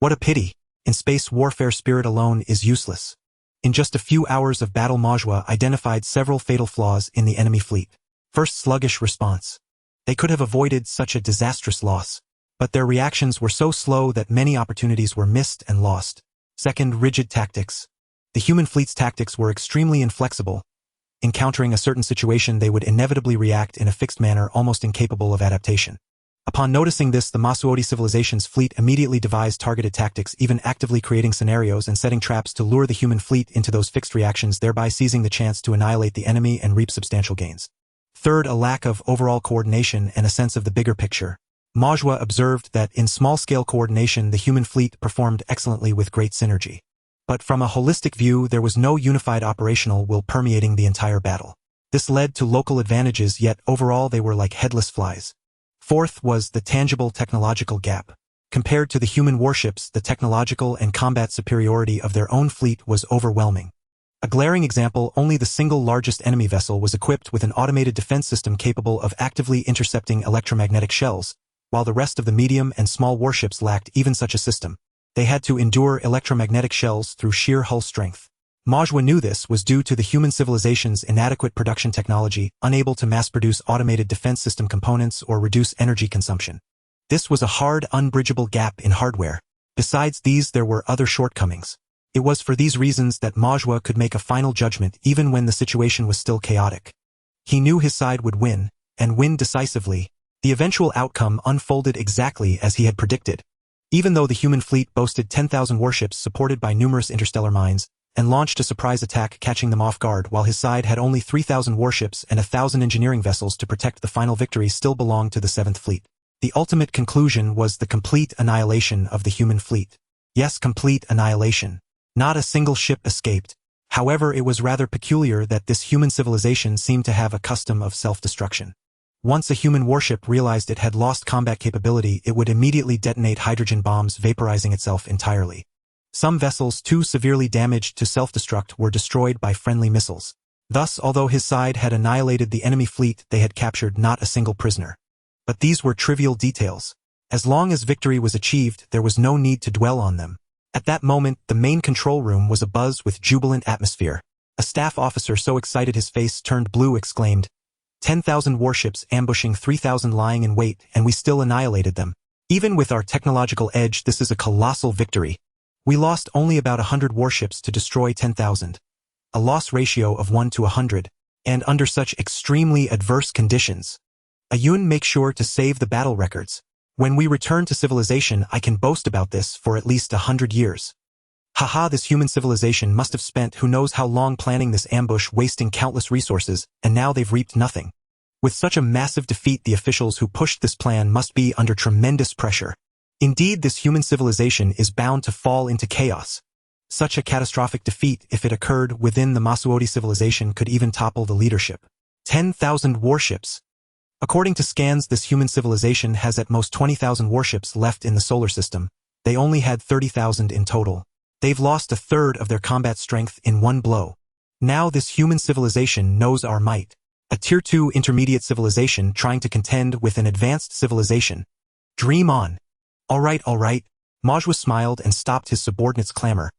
what a pity, in space warfare spirit alone is useless. In just a few hours of battle, Ma Zhuo identified several fatal flaws in the enemy fleet. First, sluggish response. They could have avoided such a disastrous loss, but their reactions were so slow that many opportunities were missed and lost. Second, rigid tactics. The human fleet's tactics were extremely inflexible. Encountering a certain situation, they would inevitably react in a fixed manner, almost incapable of adaptation. Upon noticing this, the Masuodi civilization's fleet immediately devised targeted tactics, even actively creating scenarios and setting traps to lure the human fleet into those fixed reactions, thereby seizing the chance to annihilate the enemy and reap substantial gains. Third, a lack of overall coordination and a sense of the bigger picture. Ma Zhuo observed that in small-scale coordination, the human fleet performed excellently with great synergy. But from a holistic view, there was no unified operational will permeating the entire battle. This led to local advantages, yet overall they were like headless flies. Fourth was the tangible technological gap. Compared to the human warships, the technological and combat superiority of their own fleet was overwhelming. A glaring example, only the single largest enemy vessel was equipped with an automated defense system capable of actively intercepting electromagnetic shells, while the rest of the medium and small warships lacked even such a system. They had to endure electromagnetic shells through sheer hull strength. Ma Zhuo knew this was due to the human civilization's inadequate production technology, unable to mass-produce automated defense system components or reduce energy consumption. This was a hard, unbridgeable gap in hardware. Besides these, there were other shortcomings. It was for these reasons that Ma Zhuo could make a final judgment even when the situation was still chaotic. He knew his side would win, and win decisively. The eventual outcome unfolded exactly as he had predicted. Even though the human fleet boasted 10,000 warships supported by numerous interstellar mines, and launched a surprise attack catching them off guard, while his side had only 3,000 warships and 1,000 engineering vessels to protect, the final victory still belonged to the 7th Fleet. The ultimate conclusion was the complete annihilation of the human fleet. Yes, complete annihilation. Not a single ship escaped. However, it was rather peculiar that this human civilization seemed to have a custom of self-destruction. Once a human warship realized it had lost combat capability, it would immediately detonate hydrogen bombs, vaporizing itself entirely. Some vessels too severely damaged to self-destruct were destroyed by friendly missiles. Thus, although his side had annihilated the enemy fleet, they had captured not a single prisoner. But these were trivial details. As long as victory was achieved, there was no need to dwell on them. At that moment, the main control room was abuzz with jubilant atmosphere. A staff officer, so excited his face turned blue, exclaimed, 10,000 warships ambushing 3,000 lying in wait, and we still annihilated them. Even with our technological edge, this is a colossal victory. We lost only about 100 warships to destroy 10,000. A loss ratio of 1 to 100, and under such extremely adverse conditions. Yun, make sure to save the battle records. When we return to civilization, I can boast about this for at least 100 years. Haha, this human civilization must have spent who knows how long planning this ambush, wasting countless resources, and now they've reaped nothing. With such a massive defeat, the officials who pushed this plan must be under tremendous pressure. Indeed, this human civilization is bound to fall into chaos. Such a catastrophic defeat, if it occurred within the Masuodi civilization, could even topple the leadership. 10,000 warships. According to scans, this human civilization has at most 20,000 warships left in the solar system. They only had 30,000 in total. They've lost a third of their combat strength in one blow. Now this human civilization knows our might. A Tier 2 intermediate civilization trying to contend with an advanced civilization. Dream on. All right. Majwa smiled and stopped his subordinates' clamor.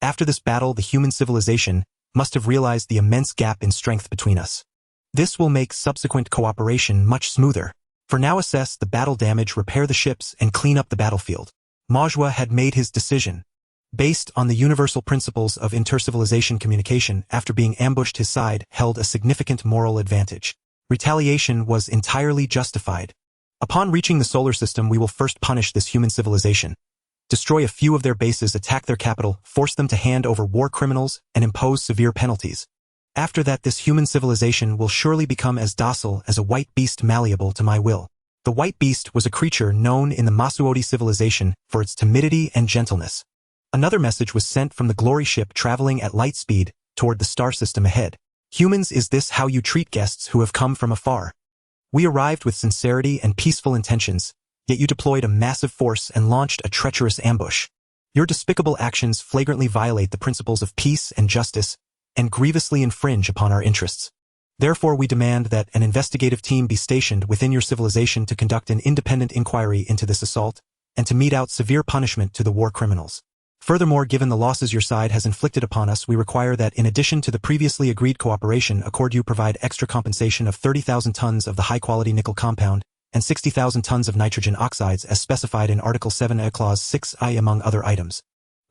After this battle, the human civilization must have realized the immense gap in strength between us. This will make subsequent cooperation much smoother. For now, assess the battle damage, repair the ships, and clean up the battlefield. Majwa had made his decision. Based on the universal principles of inter-civilization communication, after being ambushed, his side held a significant moral advantage. Retaliation was entirely justified. Upon reaching the solar system, we will first punish this human civilization. Destroy a few of their bases, attack their capital, force them to hand over war criminals, and impose severe penalties. After that, this human civilization will surely become as docile as a white beast, malleable to my will. The white beast was a creature known in the Masuodi civilization for its timidity and gentleness. Another message was sent from the glory ship traveling at light speed toward the star system ahead. Humans, is this how you treat guests who have come from afar? We arrived with sincerity and peaceful intentions, yet you deployed a massive force and launched a treacherous ambush. Your despicable actions flagrantly violate the principles of peace and justice and grievously infringe upon our interests. Therefore, we demand that an investigative team be stationed within your civilization to conduct an independent inquiry into this assault and to mete out severe punishment to the war criminals. Furthermore, given the losses your side has inflicted upon us, we require that, in addition to the previously agreed cooperation accord, you provide extra compensation of 30,000 tons of the high-quality nickel compound and 60,000 tons of nitrogen oxides as specified in Article 7A Clause 6I, among other items.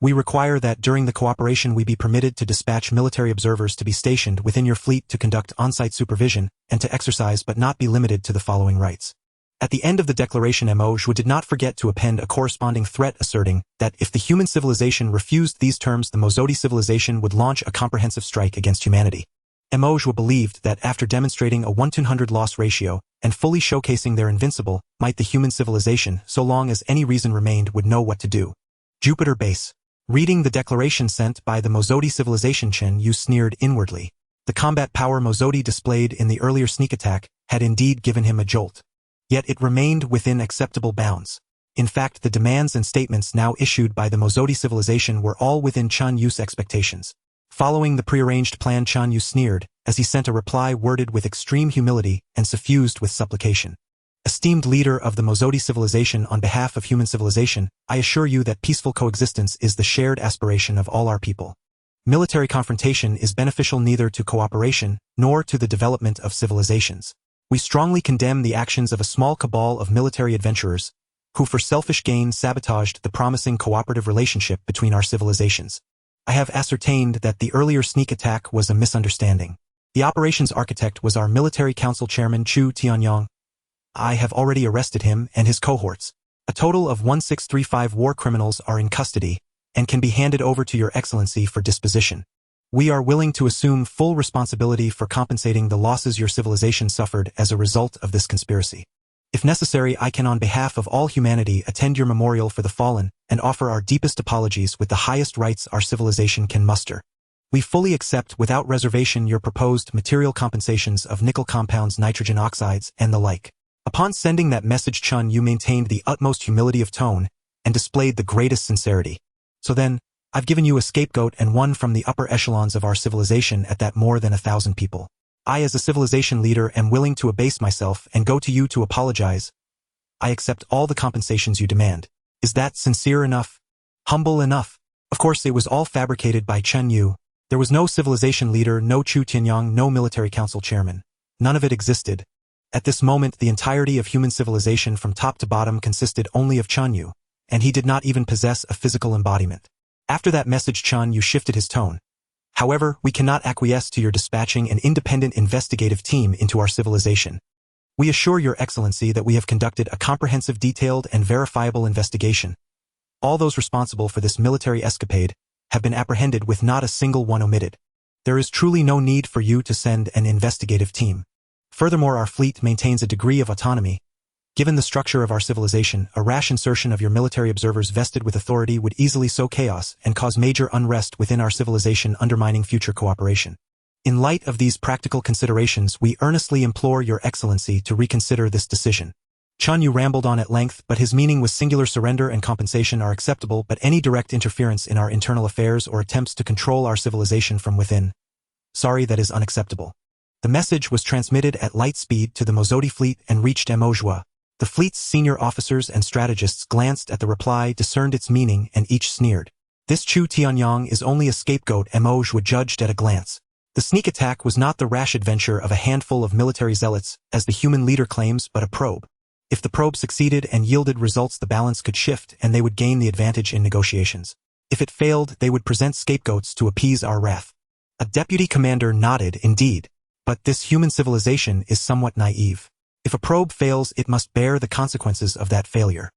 We require that during the cooperation we be permitted to dispatch military observers to be stationed within your fleet to conduct on-site supervision and to exercise but not be limited to the following rights. At the end of the declaration, Huoying did not forget to append a corresponding threat asserting that if the human civilization refused these terms, the Masuodi civilization would launch a comprehensive strike against humanity. Huoying believed that after demonstrating a 1-to-100 loss ratio and fully showcasing their invincible might, the human civilization, so long as any reason remained, would know what to do. Jupiter Base. Reading the declaration sent by the Masuodi civilization, Chen Yue sneered inwardly. The combat power Masuodi displayed in the earlier sneak attack had indeed given him a jolt. Yet it remained within acceptable bounds. In fact, the demands and statements now issued by the Masuodi civilization were all within Chen Yue's expectations. Following the prearranged plan, Chen Yue sneered as he sent a reply worded with extreme humility and suffused with supplication. Esteemed leader of the Masuodi civilization, on behalf of human civilization, I assure you that peaceful coexistence is the shared aspiration of all our people. Military confrontation is beneficial neither to cooperation nor to the development of civilizations. We strongly condemn the actions of a small cabal of military adventurers who, for selfish gain, sabotaged the promising cooperative relationship between our civilizations. I have ascertained that the earlier sneak attack was a misunderstanding. The operations architect was our military council chairman, Chu Tianyong. I have already arrested him and his cohorts. A total of 1635 war criminals are in custody and can be handed over to Your Excellency for disposition. We are willing to assume full responsibility for compensating the losses your civilization suffered as a result of this conspiracy. If necessary, I can, on behalf of all humanity, attend your memorial for the fallen and offer our deepest apologies with the highest rights our civilization can muster. We fully accept without reservation your proposed material compensations of nickel compounds, nitrogen oxides, and the like. Upon sending that message, Chen Yue maintained the utmost humility of tone and displayed the greatest sincerity. So then, I've given you a scapegoat and one from the upper echelons of our civilization at that more than 1,000 people. I, as a civilization leader, am willing to abase myself and go to you to apologize. I accept all the compensations you demand. Is that sincere enough? Humble enough? Of course, it was all fabricated by Chen Yue. There was no civilization leader, no Chu Tianyong, no military council chairman. None of it existed. At this moment, the entirety of human civilization from top to bottom consisted only of Chen Yue, and he did not even possess a physical embodiment. After that message, Chen Yue shifted his tone. However, we cannot acquiesce to your dispatching an independent investigative team into our civilization. We assure Your Excellency that we have conducted a comprehensive, detailed, and verifiable investigation. All those responsible for this military escapade have been apprehended with not a single one omitted. There is truly no need for you to send an investigative team. Furthermore, our fleet maintains a degree of autonomy. Given the structure of our civilization, a rash insertion of your military observers vested with authority would easily sow chaos and cause major unrest within our civilization, undermining future cooperation. In light of these practical considerations, we earnestly implore Your Excellency to reconsider this decision. Chen Yue rambled on at length, but his meaning was singular. Surrender and compensation are acceptable, but any direct interference in our internal affairs or attempts to control our civilization from within, sorry, that is unacceptable. The message was transmitted at light speed to the Mozodi fleet and reached Amalthea. The fleet's senior officers and strategists glanced at the reply, discerned its meaning, and each sneered. This Chu Tianyang is only a scapegoat, Amalthea judged at a glance. The sneak attack was not the rash adventure of a handful of military zealots, as the human leader claims, but a probe. If the probe succeeded and yielded results, the balance could shift and they would gain the advantage in negotiations. If it failed, they would present scapegoats to appease our wrath. A deputy commander nodded, indeed. But this human civilization is somewhat naive. If a probe fails, it must bear the consequences of that failure.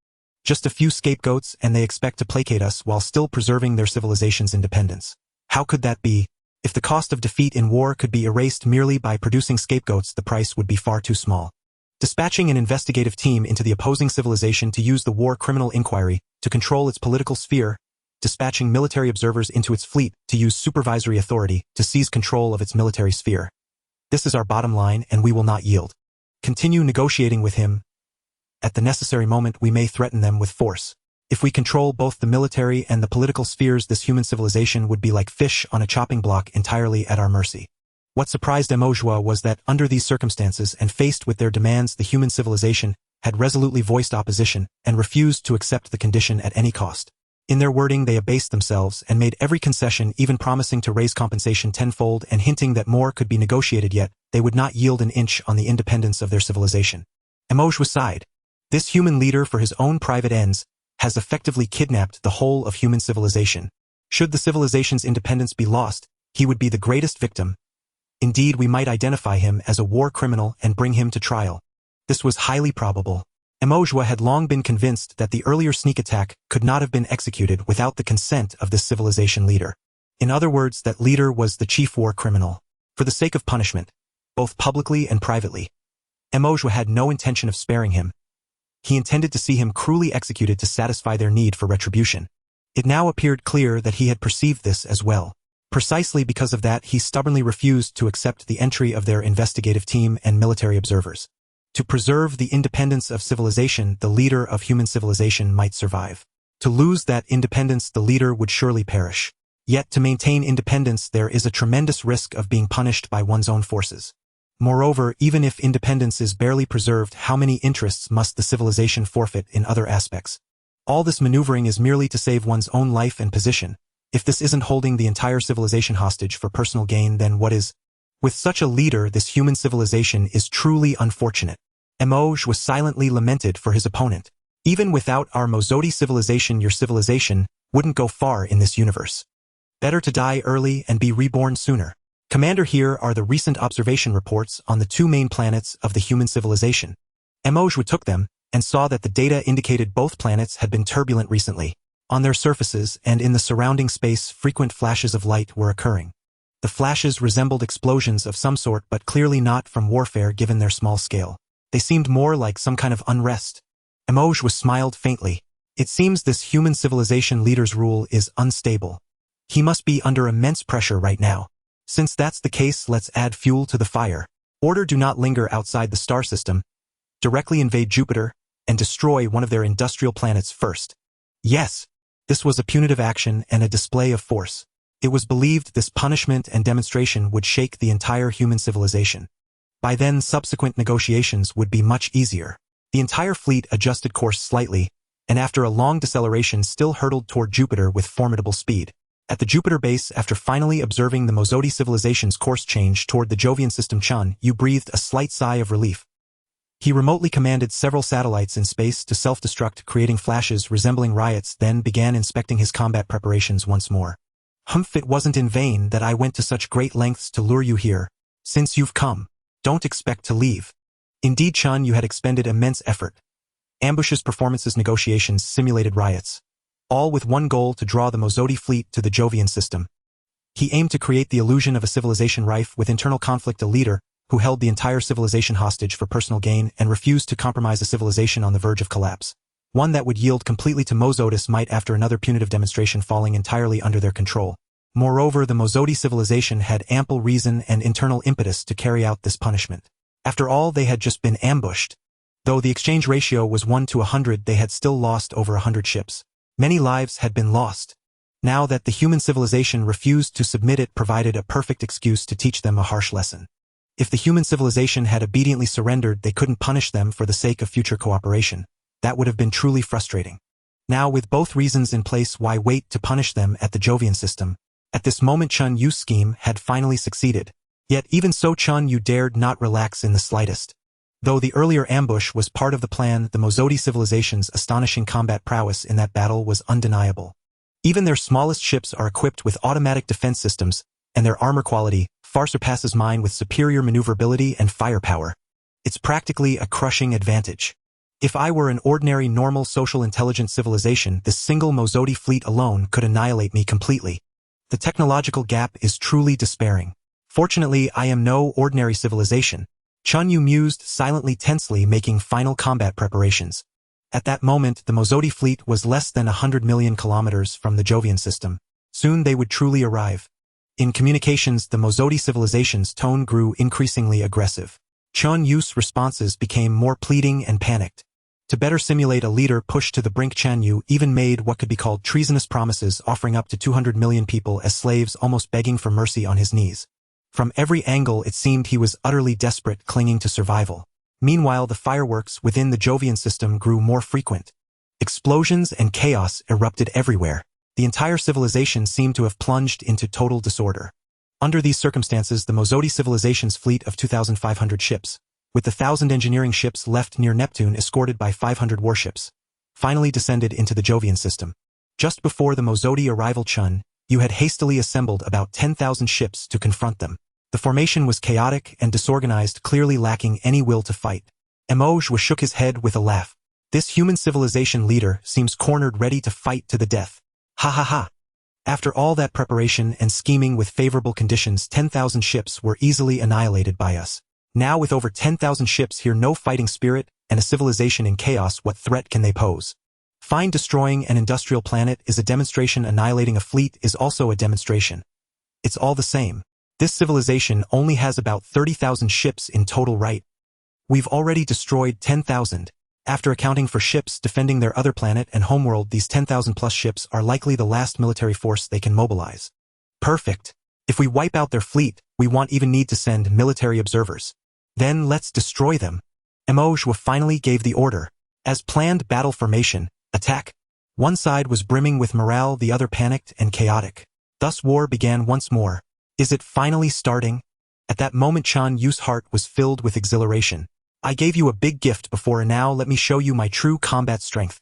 Just a few scapegoats and they expect to placate us while still preserving their civilization's independence. How could that be? If the cost of defeat in war could be erased merely by producing scapegoats, the price would be far too small. Dispatching an investigative team into the opposing civilization to use the war criminal inquiry to control its political sphere, dispatching military observers into its fleet to use supervisory authority to seize control of its military sphere. This is our bottom line, and we will not yield. Continue negotiating with him. At the necessary moment, we may threaten them with force. If we control both the military and the political spheres, this human civilization would be like fish on a chopping block, entirely at our mercy. What surprised Amalthea was that, under these circumstances and faced with their demands, the human civilization had resolutely voiced opposition and refused to accept the condition at any cost. In their wording, they abased themselves and made every concession, even promising to raise compensation tenfold and hinting that more could be negotiated, yet they would not yield an inch on the independence of their civilization. Amalthea sighed. This human leader, for his own private ends, has effectively kidnapped the whole of human civilization. Should the civilization's independence be lost, he would be the greatest victim. Indeed, we might identify him as a war criminal and bring him to trial. This was highly probable. Amalthea had long been convinced that the earlier sneak attack could not have been executed without the consent of this civilization leader. In other words, that leader was the chief war criminal. For the sake of punishment, both publicly and privately, Amalthea had no intention of sparing him. He intended to see him cruelly executed to satisfy their need for retribution. It now appeared clear that he had perceived this as well. Precisely because of that, he stubbornly refused to accept the entry of their investigative team and military observers. To preserve the independence of civilization, the leader of human civilization might survive. To lose that independence, the leader would surely perish. Yet to maintain independence, there is a tremendous risk of being punished by one's own forces. Moreover, even if independence is barely preserved, how many interests must the civilization forfeit in other aspects? All this maneuvering is merely to save one's own life and position. If this isn't holding the entire civilization hostage for personal gain, then what is? With such a leader, this human civilization is truly unfortunate. Amalthea was silently lamented for his opponent. Even without our Mozodi civilization, your civilization wouldn't go far in this universe. Better to die early and be reborn sooner. Commander, here are the recent observation reports on the two main planets of the human civilization. Amalthea took them and saw that the data indicated both planets had been turbulent recently. On their surfaces and in the surrounding space, frequent flashes of light were occurring. The flashes resembled explosions of some sort, but clearly not from warfare given their small scale. They seemed more like some kind of unrest. Amalthea smiled faintly. It seems this human civilization leader's rule is unstable. He must be under immense pressure right now. Since that's the case, let's add fuel to the fire. Order: do not linger outside the star system. Directly invade Jupiter and destroy one of their industrial planets first. Yes. This was a punitive action and a display of force. It was believed this punishment and demonstration would shake the entire human civilization. By then, subsequent negotiations would be much easier. The entire fleet adjusted course slightly, and after a long deceleration still hurtled toward Jupiter with formidable speed. At the Jupiter base, after finally observing the Mozodi civilization's course change toward the Jovian system, Chen Yue breathed a slight sigh of relief. He remotely commanded several satellites in space to self-destruct, creating flashes resembling riots, then began inspecting his combat preparations once more. Humph, it wasn't in vain that I went to such great lengths to lure you here. Since you've come, don't expect to leave. Indeed, Chen Yue had expended immense effort. Ambushes, performances, negotiations, simulated riots. All with one goal: to draw the Mozodi fleet to the Jovian system. He aimed to create the illusion of a civilization rife with internal conflict, a leader who held the entire civilization hostage for personal gain and refused to compromise a civilization on the verge of collapse. One that would yield completely to Mozodi's might after another punitive demonstration falling entirely under their control. Moreover, the Mozodi civilization had ample reason and internal impetus to carry out this punishment. After all, they had just been ambushed. Though the exchange ratio was 1 to 100, they had still lost over 100 ships. Many lives had been lost. Now that the human civilization refused to submit, it provided a perfect excuse to teach them a harsh lesson. If the human civilization had obediently surrendered, they couldn't punish them for the sake of future cooperation. That would have been truly frustrating. Now, with both reasons in place, why wait to punish them at the Jovian system? At this moment, Chen Yue's scheme had finally succeeded. Yet even so, Chen Yue dared not relax in the slightest. Though the earlier ambush was part of the plan, the Mozodi civilization's astonishing combat prowess in that battle was undeniable. Even their smallest ships are equipped with automatic defense systems, and their armor quality far surpasses mine with superior maneuverability and firepower. It's practically a crushing advantage. If I were an ordinary, normal, social intelligent civilization, this single Mozodi fleet alone could annihilate me completely. The technological gap is truly despairing. Fortunately, I am no ordinary civilization. Chen Yue mused silently, tensely, making final combat preparations. At that moment, the Mozodi fleet was less than 100 million kilometers from the Jovian system. Soon they would truly arrive. In communications, the Mozodi civilization's tone grew increasingly aggressive. Chen Yue's responses became more pleading and panicked. To better simulate a leader pushed to the brink, Chen Yue even made what could be called treasonous promises, offering up to 200 million people as slaves, almost begging for mercy on his knees. From every angle, it seemed he was utterly desperate, clinging to survival. Meanwhile, the fireworks within the Jovian system grew more frequent. Explosions and chaos erupted everywhere. The entire civilization seemed to have plunged into total disorder. Under these circumstances, the Mozodi civilization's fleet of 2,500 ships, with the 1,000 engineering ships left near Neptune escorted by 500 warships, finally descended into the Jovian system. Just before the Mozodi arrival, Chen Yue had hastily assembled about 10,000 ships to confront them. The formation was chaotic and disorganized, clearly lacking any will to fight. Huoying shook his head with a laugh. This human civilization leader seems cornered, ready to fight to the death. Ha ha ha. After all that preparation and scheming with favorable conditions, 10,000 ships were easily annihilated by us. Now, with over 10,000 ships here, no fighting spirit, and a civilization in chaos, what threat can they pose? Fine, destroying an industrial planet is a demonstration. Annihilating a fleet is also a demonstration. It's all the same. This civilization only has about 30,000 ships in total, right? We've already destroyed 10,000. After accounting for ships defending their other planet and homeworld, these 10,000 plus ships are likely the last military force they can mobilize. Perfect. If we wipe out their fleet, we won't even need to send military observers. Then let's destroy them. Huoying finally gave the order. As planned, battle formation, attack. One side was brimming with morale, the other panicked and chaotic. Thus war began once more. Is it finally starting? At that moment, Chen Yue's heart was filled with exhilaration. I gave you a big gift before, and now let me show you my true combat strength.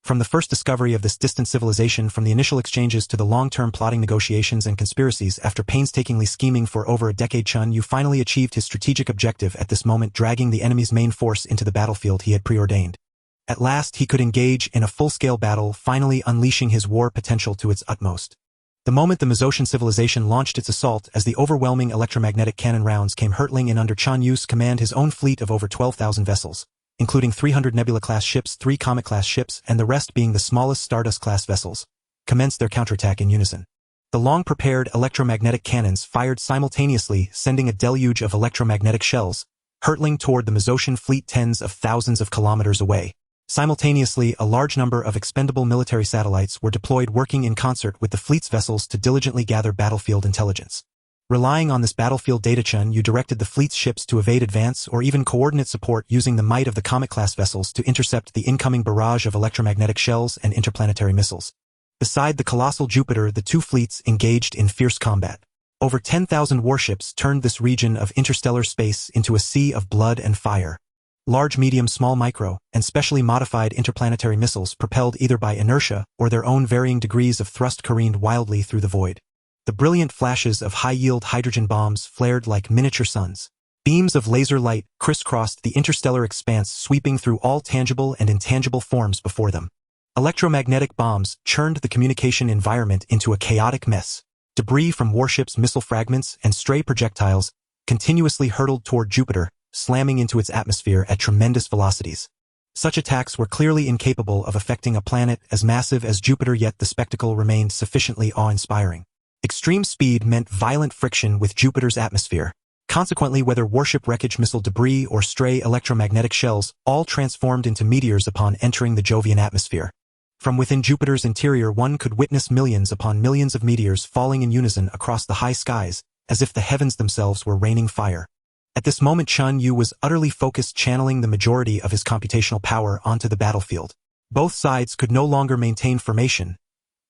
From the first discovery of this distant civilization, from the initial exchanges to the long-term plotting, negotiations, and conspiracies, after painstakingly scheming for over a decade, Chen Yue finally achieved his strategic objective at this moment, dragging the enemy's main force into the battlefield he had preordained. At last, he could engage in a full-scale battle, finally unleashing his war potential to its utmost. The moment the Mozodian civilization launched its assault, as the overwhelming electromagnetic cannon rounds came hurtling in under Chen Yue's command, his own fleet of over 12,000 vessels, including 300 Nebula-class ships, 3 Comet-class ships, and the rest being the smallest Stardust-class vessels, commenced their counterattack in unison. The long-prepared electromagnetic cannons fired simultaneously, sending a deluge of electromagnetic shells, hurtling toward the Mozodian fleet tens of thousands of kilometers away. Simultaneously, a large number of expendable military satellites were deployed, working in concert with the fleet's vessels to diligently gather battlefield intelligence. Relying on this battlefield data, Chen Yue directed the fleet's ships to evade advance or even coordinate support, using the might of the Comet-class vessels to intercept the incoming barrage of electromagnetic shells and interplanetary missiles. Beside the colossal Jupiter, the two fleets engaged in fierce combat. Over 10,000 warships turned this region of interstellar space into a sea of blood and fire. Large, medium, small, micro, and specially modified interplanetary missiles, propelled either by inertia or their own varying degrees of thrust, careened wildly through the void. The brilliant flashes of high-yield hydrogen bombs flared like miniature suns. Beams of laser light crisscrossed the interstellar expanse, sweeping through all tangible and intangible forms before them. Electromagnetic bombs churned the communication environment into a chaotic mess. Debris from warships, missile fragments, and stray projectiles continuously hurtled toward Jupiter, slamming into its atmosphere at tremendous velocities. Such attacks were clearly incapable of affecting a planet as massive as Jupiter, yet the spectacle remained sufficiently awe-inspiring. Extreme speed meant violent friction with Jupiter's atmosphere. Consequently, whether warship wreckage, missile debris, or stray electromagnetic shells, all transformed into meteors upon entering the Jovian atmosphere. From within Jupiter's interior, one could witness millions upon millions of meteors falling in unison across the high skies, as if the heavens themselves were raining fire. At this moment, Chen Yue was utterly focused, channeling the majority of his computational power onto the battlefield. Both sides could no longer maintain formation.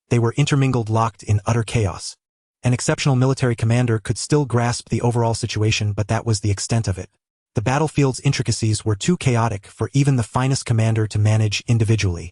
They were intermingled, locked in utter chaos. An exceptional military commander could still grasp the overall situation, but that was the extent of it. The battlefield's intricacies were too chaotic for even the finest commander to manage individually.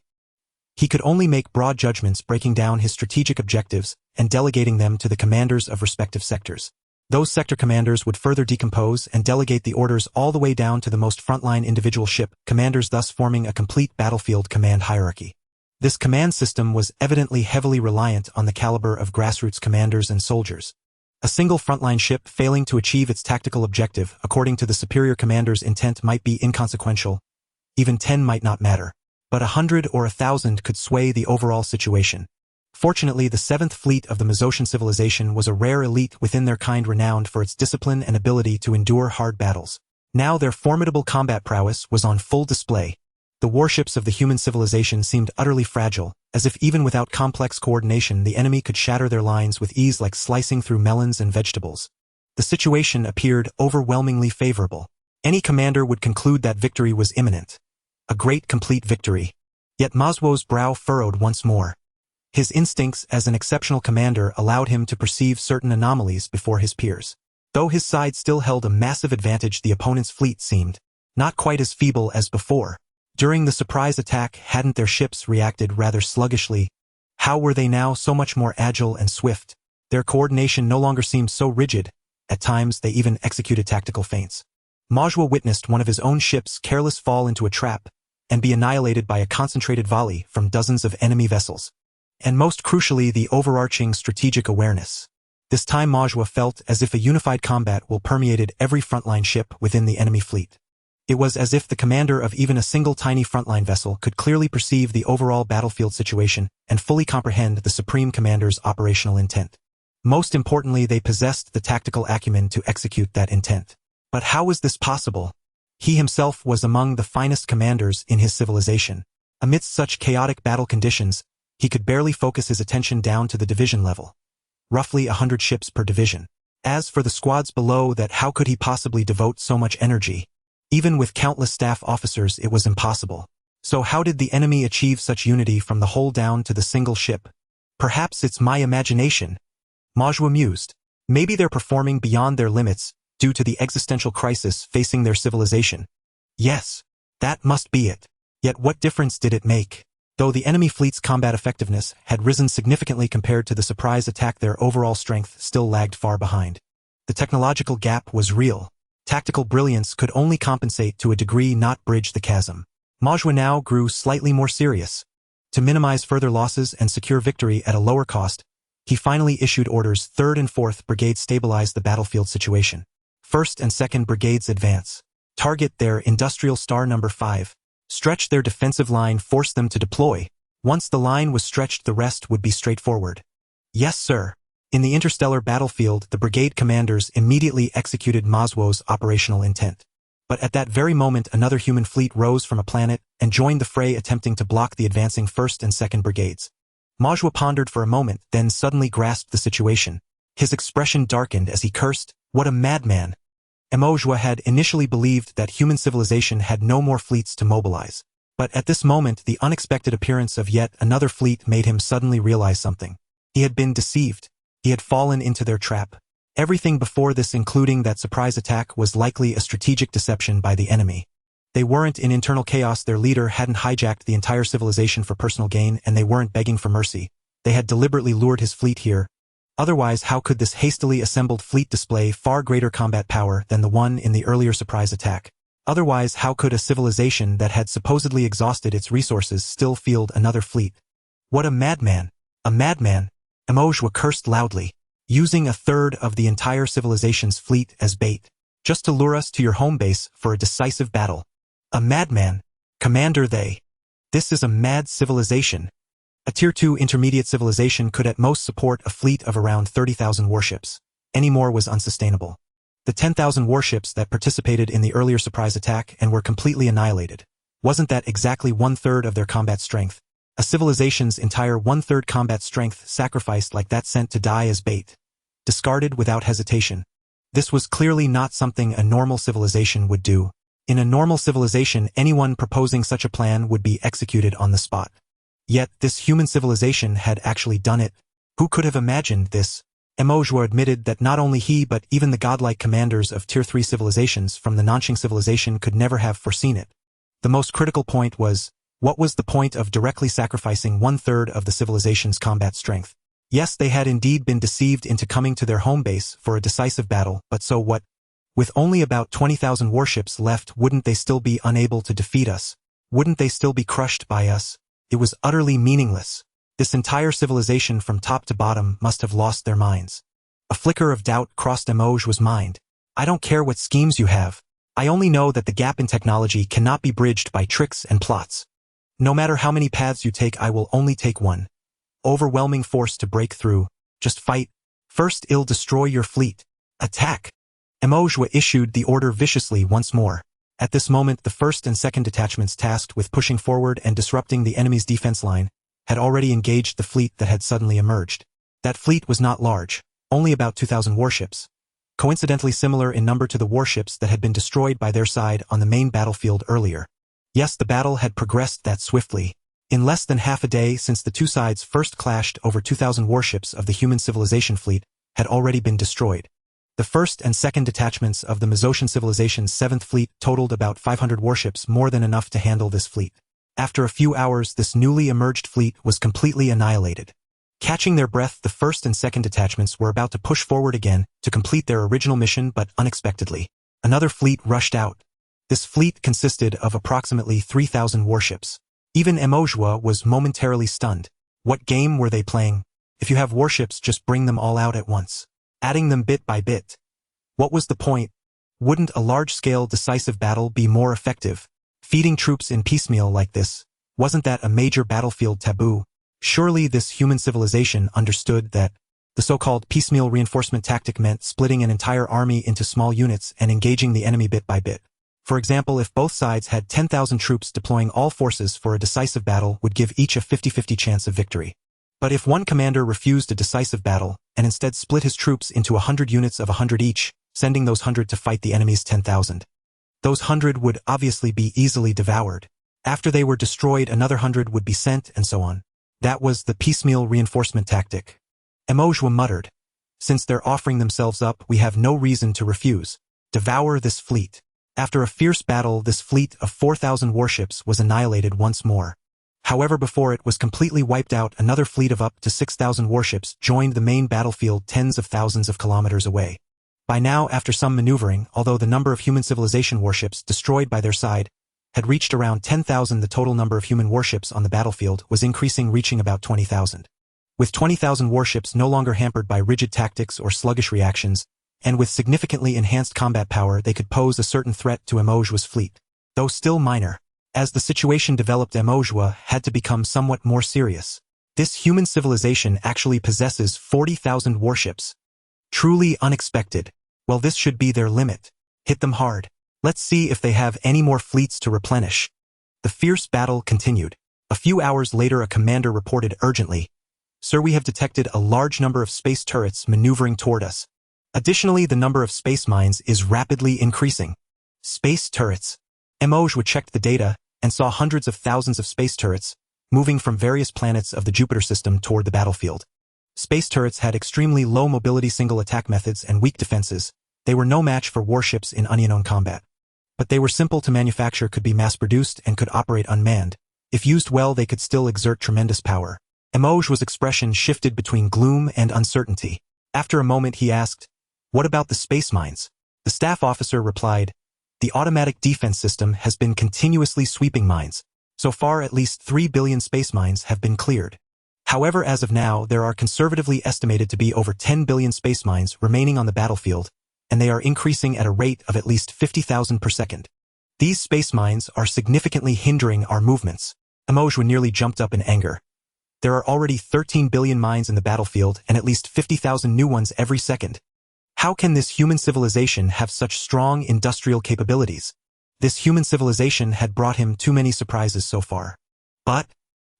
He could only make broad judgments, breaking down his strategic objectives and delegating them to the commanders of respective sectors. Those sector commanders would further decompose and delegate the orders all the way down to the most frontline individual ship commanders, thus forming a complete battlefield command hierarchy. This command system was evidently heavily reliant on the caliber of grassroots commanders and soldiers. A single frontline ship failing to achieve its tactical objective, according to the superior commander's intent, might be inconsequential. Even 10 might not matter. But 100 or 1,000 could sway the overall situation. Fortunately, the 7th Fleet of the Mezocian civilization was a rare elite within their kind, renowned for its discipline and ability to endure hard battles. Now their formidable combat prowess was on full display. The warships of the human civilization seemed utterly fragile, as if even without complex coordination the enemy could shatter their lines with ease like slicing through melons and vegetables. The situation appeared overwhelmingly favorable. Any commander would conclude that victory was imminent. A great complete victory. Yet Maswo's brow furrowed once more. His instincts as an exceptional commander allowed him to perceive certain anomalies before his peers. Though his side still held a massive advantage, the opponent's fleet seemed not quite as feeble as before. During the surprise attack, hadn't their ships reacted rather sluggishly? How were they now so much more agile and swift? Their coordination no longer seemed so rigid. At times, they even executed tactical feints. Maswo witnessed one of his own ships careless fall into a trap and be annihilated by a concentrated volley from dozens of enemy vessels. And most crucially, the overarching strategic awareness. This time Maswo felt as if a unified combat will permeated every frontline ship within the enemy fleet. It was as if the commander of even a single tiny frontline vessel could clearly perceive the overall battlefield situation and fully comprehend the supreme commander's operational intent. Most importantly, they possessed the tactical acumen to execute that intent. But how was this possible? He himself was among the finest commanders in his civilization. Amidst such chaotic battle conditions, he could barely focus his attention down to the division level. Roughly 100 ships per division. As for the squads below that, how could he possibly devote so much energy? Even with countless staff officers, it was impossible. So how did the enemy achieve such unity from the whole down to the single ship? Perhaps it's my imagination. Maswo mused. Maybe they're performing beyond their limits, due to the existential crisis facing their civilization. Yes, that must be it. Yet what difference did it make? Though the enemy fleet's combat effectiveness had risen significantly compared to the surprise attack, their overall strength still lagged far behind. The technological gap was real. Tactical brilliance could only compensate to a degree, not bridge the chasm. Maswo now grew slightly more serious. To minimize further losses and secure victory at a lower cost, he finally issued orders. 3rd and 4th Brigades stabilize the battlefield situation. 1st and 2nd Brigades advance. Target their industrial star number 5. Stretch their defensive line, force them to deploy. Once the line was stretched, the rest would be straightforward. Yes, sir. In the interstellar battlefield, the brigade commanders immediately executed Maswo's operational intent. But at that very moment, another human fleet rose from a planet and joined the fray, attempting to block the advancing 1st and 2nd Brigades. Maswo pondered for a moment, then suddenly grasped the situation. His expression darkened as he cursed, "What a madman!" Maswo had initially believed that human civilization had no more fleets to mobilize. But at this moment, the unexpected appearance of yet another fleet made him suddenly realize something. He had been deceived. He had fallen into their trap. Everything before this, including that surprise attack, was likely a strategic deception by the enemy. They weren't in internal chaos. Their leader hadn't hijacked the entire civilization for personal gain, and they weren't begging for mercy. They had deliberately lured his fleet here, Otherwise, how could this hastily assembled fleet display far greater combat power than the one in the earlier surprise attack? Otherwise, how could a civilization that had supposedly exhausted its resources still field another fleet? What a madman! A madman! Huoying cursed loudly, using a third of the entire civilization's fleet as bait, just to lure us to your home base for a decisive battle. A madman! Commander, this is a mad civilization. A Tier 2 intermediate civilization could at most support a fleet of around 30,000 warships. Any more was unsustainable. The 10,000 warships that participated in the earlier surprise attack and were completely annihilated. Wasn't that exactly one-third of their combat strength? A civilization's entire one-third combat strength sacrificed like that, sent to die as bait. Discarded without hesitation. This was clearly not something a normal civilization would do. In a normal civilization, anyone proposing such a plan would be executed on the spot. Yet, this human civilization had actually done it. Who could have imagined this? Huoying admitted that not only he but even the godlike commanders of Tier 3 civilizations from the Nanxing civilization could never have foreseen it. The most critical point was, what was the point of directly sacrificing one-third of the civilization's combat strength? Yes, they had indeed been deceived into coming to their home base for a decisive battle, but so what? With only about 20,000 warships left, wouldn't they still be unable to defeat us? Wouldn't they still be crushed by us? It was utterly meaningless. This entire civilization from top to bottom must have lost their minds. A flicker of doubt crossed Huoying's mind. I don't care what schemes you have. I only know that the gap in technology cannot be bridged by tricks and plots. No matter how many paths you take, I will only take one. Overwhelming force to break through. Just fight. First, I'll destroy your fleet. Attack. Huoying issued the order viciously once more. At this moment, the first and second detachments tasked with pushing forward and disrupting the enemy's defense line had already engaged the fleet that had suddenly emerged. That fleet was not large, only about 2,000 warships, coincidentally similar in number to the warships that had been destroyed by their side on the main battlefield earlier. Yes, the battle had progressed that swiftly. In less than half a day since the two sides first clashed, over 2,000 warships of the human civilization fleet had already been destroyed. The first and second detachments of the Mezocian civilization's 7th fleet totaled about 500 warships, more than enough to handle this fleet. After a few hours, this newly emerged fleet was completely annihilated. Catching their breath, the first and second detachments were about to push forward again to complete their original mission, but unexpectedly, another fleet rushed out. This fleet consisted of approximately 3,000 warships. Even Huoying was momentarily stunned. What game were they playing? If you have warships, just bring them all out at once. Adding them bit by bit. What was the point? Wouldn't a large-scale decisive battle be more effective? Feeding troops in piecemeal like this, wasn't that a major battlefield taboo? Surely this human civilization understood that the so-called piecemeal reinforcement tactic meant splitting an entire army into small units and engaging the enemy bit by bit. For example, if both sides had 10,000 troops, deploying all forces for a decisive battle would give each a 50-50 chance of victory. But if one commander refused a decisive battle and instead split his troops into 100 units of 100 each, sending those 100 to fight the enemy's 10,000, those 100 would obviously be easily devoured. After they were destroyed, another 100 would be sent, and so on. That was the piecemeal reinforcement tactic. Huoying muttered. Since they're offering themselves up, we have no reason to refuse. Devour this fleet. After a fierce battle, this fleet of 4,000 warships was annihilated once more. However, before it was completely wiped out, another fleet of up to 6,000 warships joined the main battlefield tens of thousands of kilometers away. By now, after some maneuvering, although the number of human civilization warships destroyed by their side had reached around 10,000, the total number of human warships on the battlefield was increasing, reaching about 20,000. With 20,000 warships no longer hampered by rigid tactics or sluggish reactions, and with significantly enhanced combat power, they could pose a certain threat to Huoying's fleet. Though still minor, as the situation developed, Huoying had to become somewhat more serious. This human civilization actually possesses 40,000 warships. Truly unexpected. Well, this should be their limit. Hit them hard. Let's see if they have any more fleets to replenish. The fierce battle continued. A few hours later, a commander reported urgently, "Sir, we have detected a large number of space turrets maneuvering toward us. Additionally, the number of space mines is rapidly increasing." Space turrets. Huoying checked the data and saw hundreds of thousands of space turrets moving from various planets of the Jupiter system toward the battlefield. Space turrets had extremely low mobility, single attack methods, and weak defenses. They were no match for warships in unknown combat. But they were simple to manufacture, could be mass-produced, and could operate unmanned. If used well, they could still exert tremendous power. Huoying's expression shifted between gloom and uncertainty. After a moment he asked, "What about the space mines?" The staff officer replied, "The automatic defense system has been continuously sweeping mines. So far at least 3 billion space mines have been cleared. However, as of now, there are conservatively estimated to be over 10 billion space mines remaining on the battlefield, and they are increasing at a rate of at least 50,000 per second. These space mines are significantly hindering our movements." Amalthea nearly jumped up in anger. "There are already 13 billion mines in the battlefield and at least 50,000 new ones every second. How can this human civilization have such strong industrial capabilities?" This human civilization had brought him too many surprises so far. But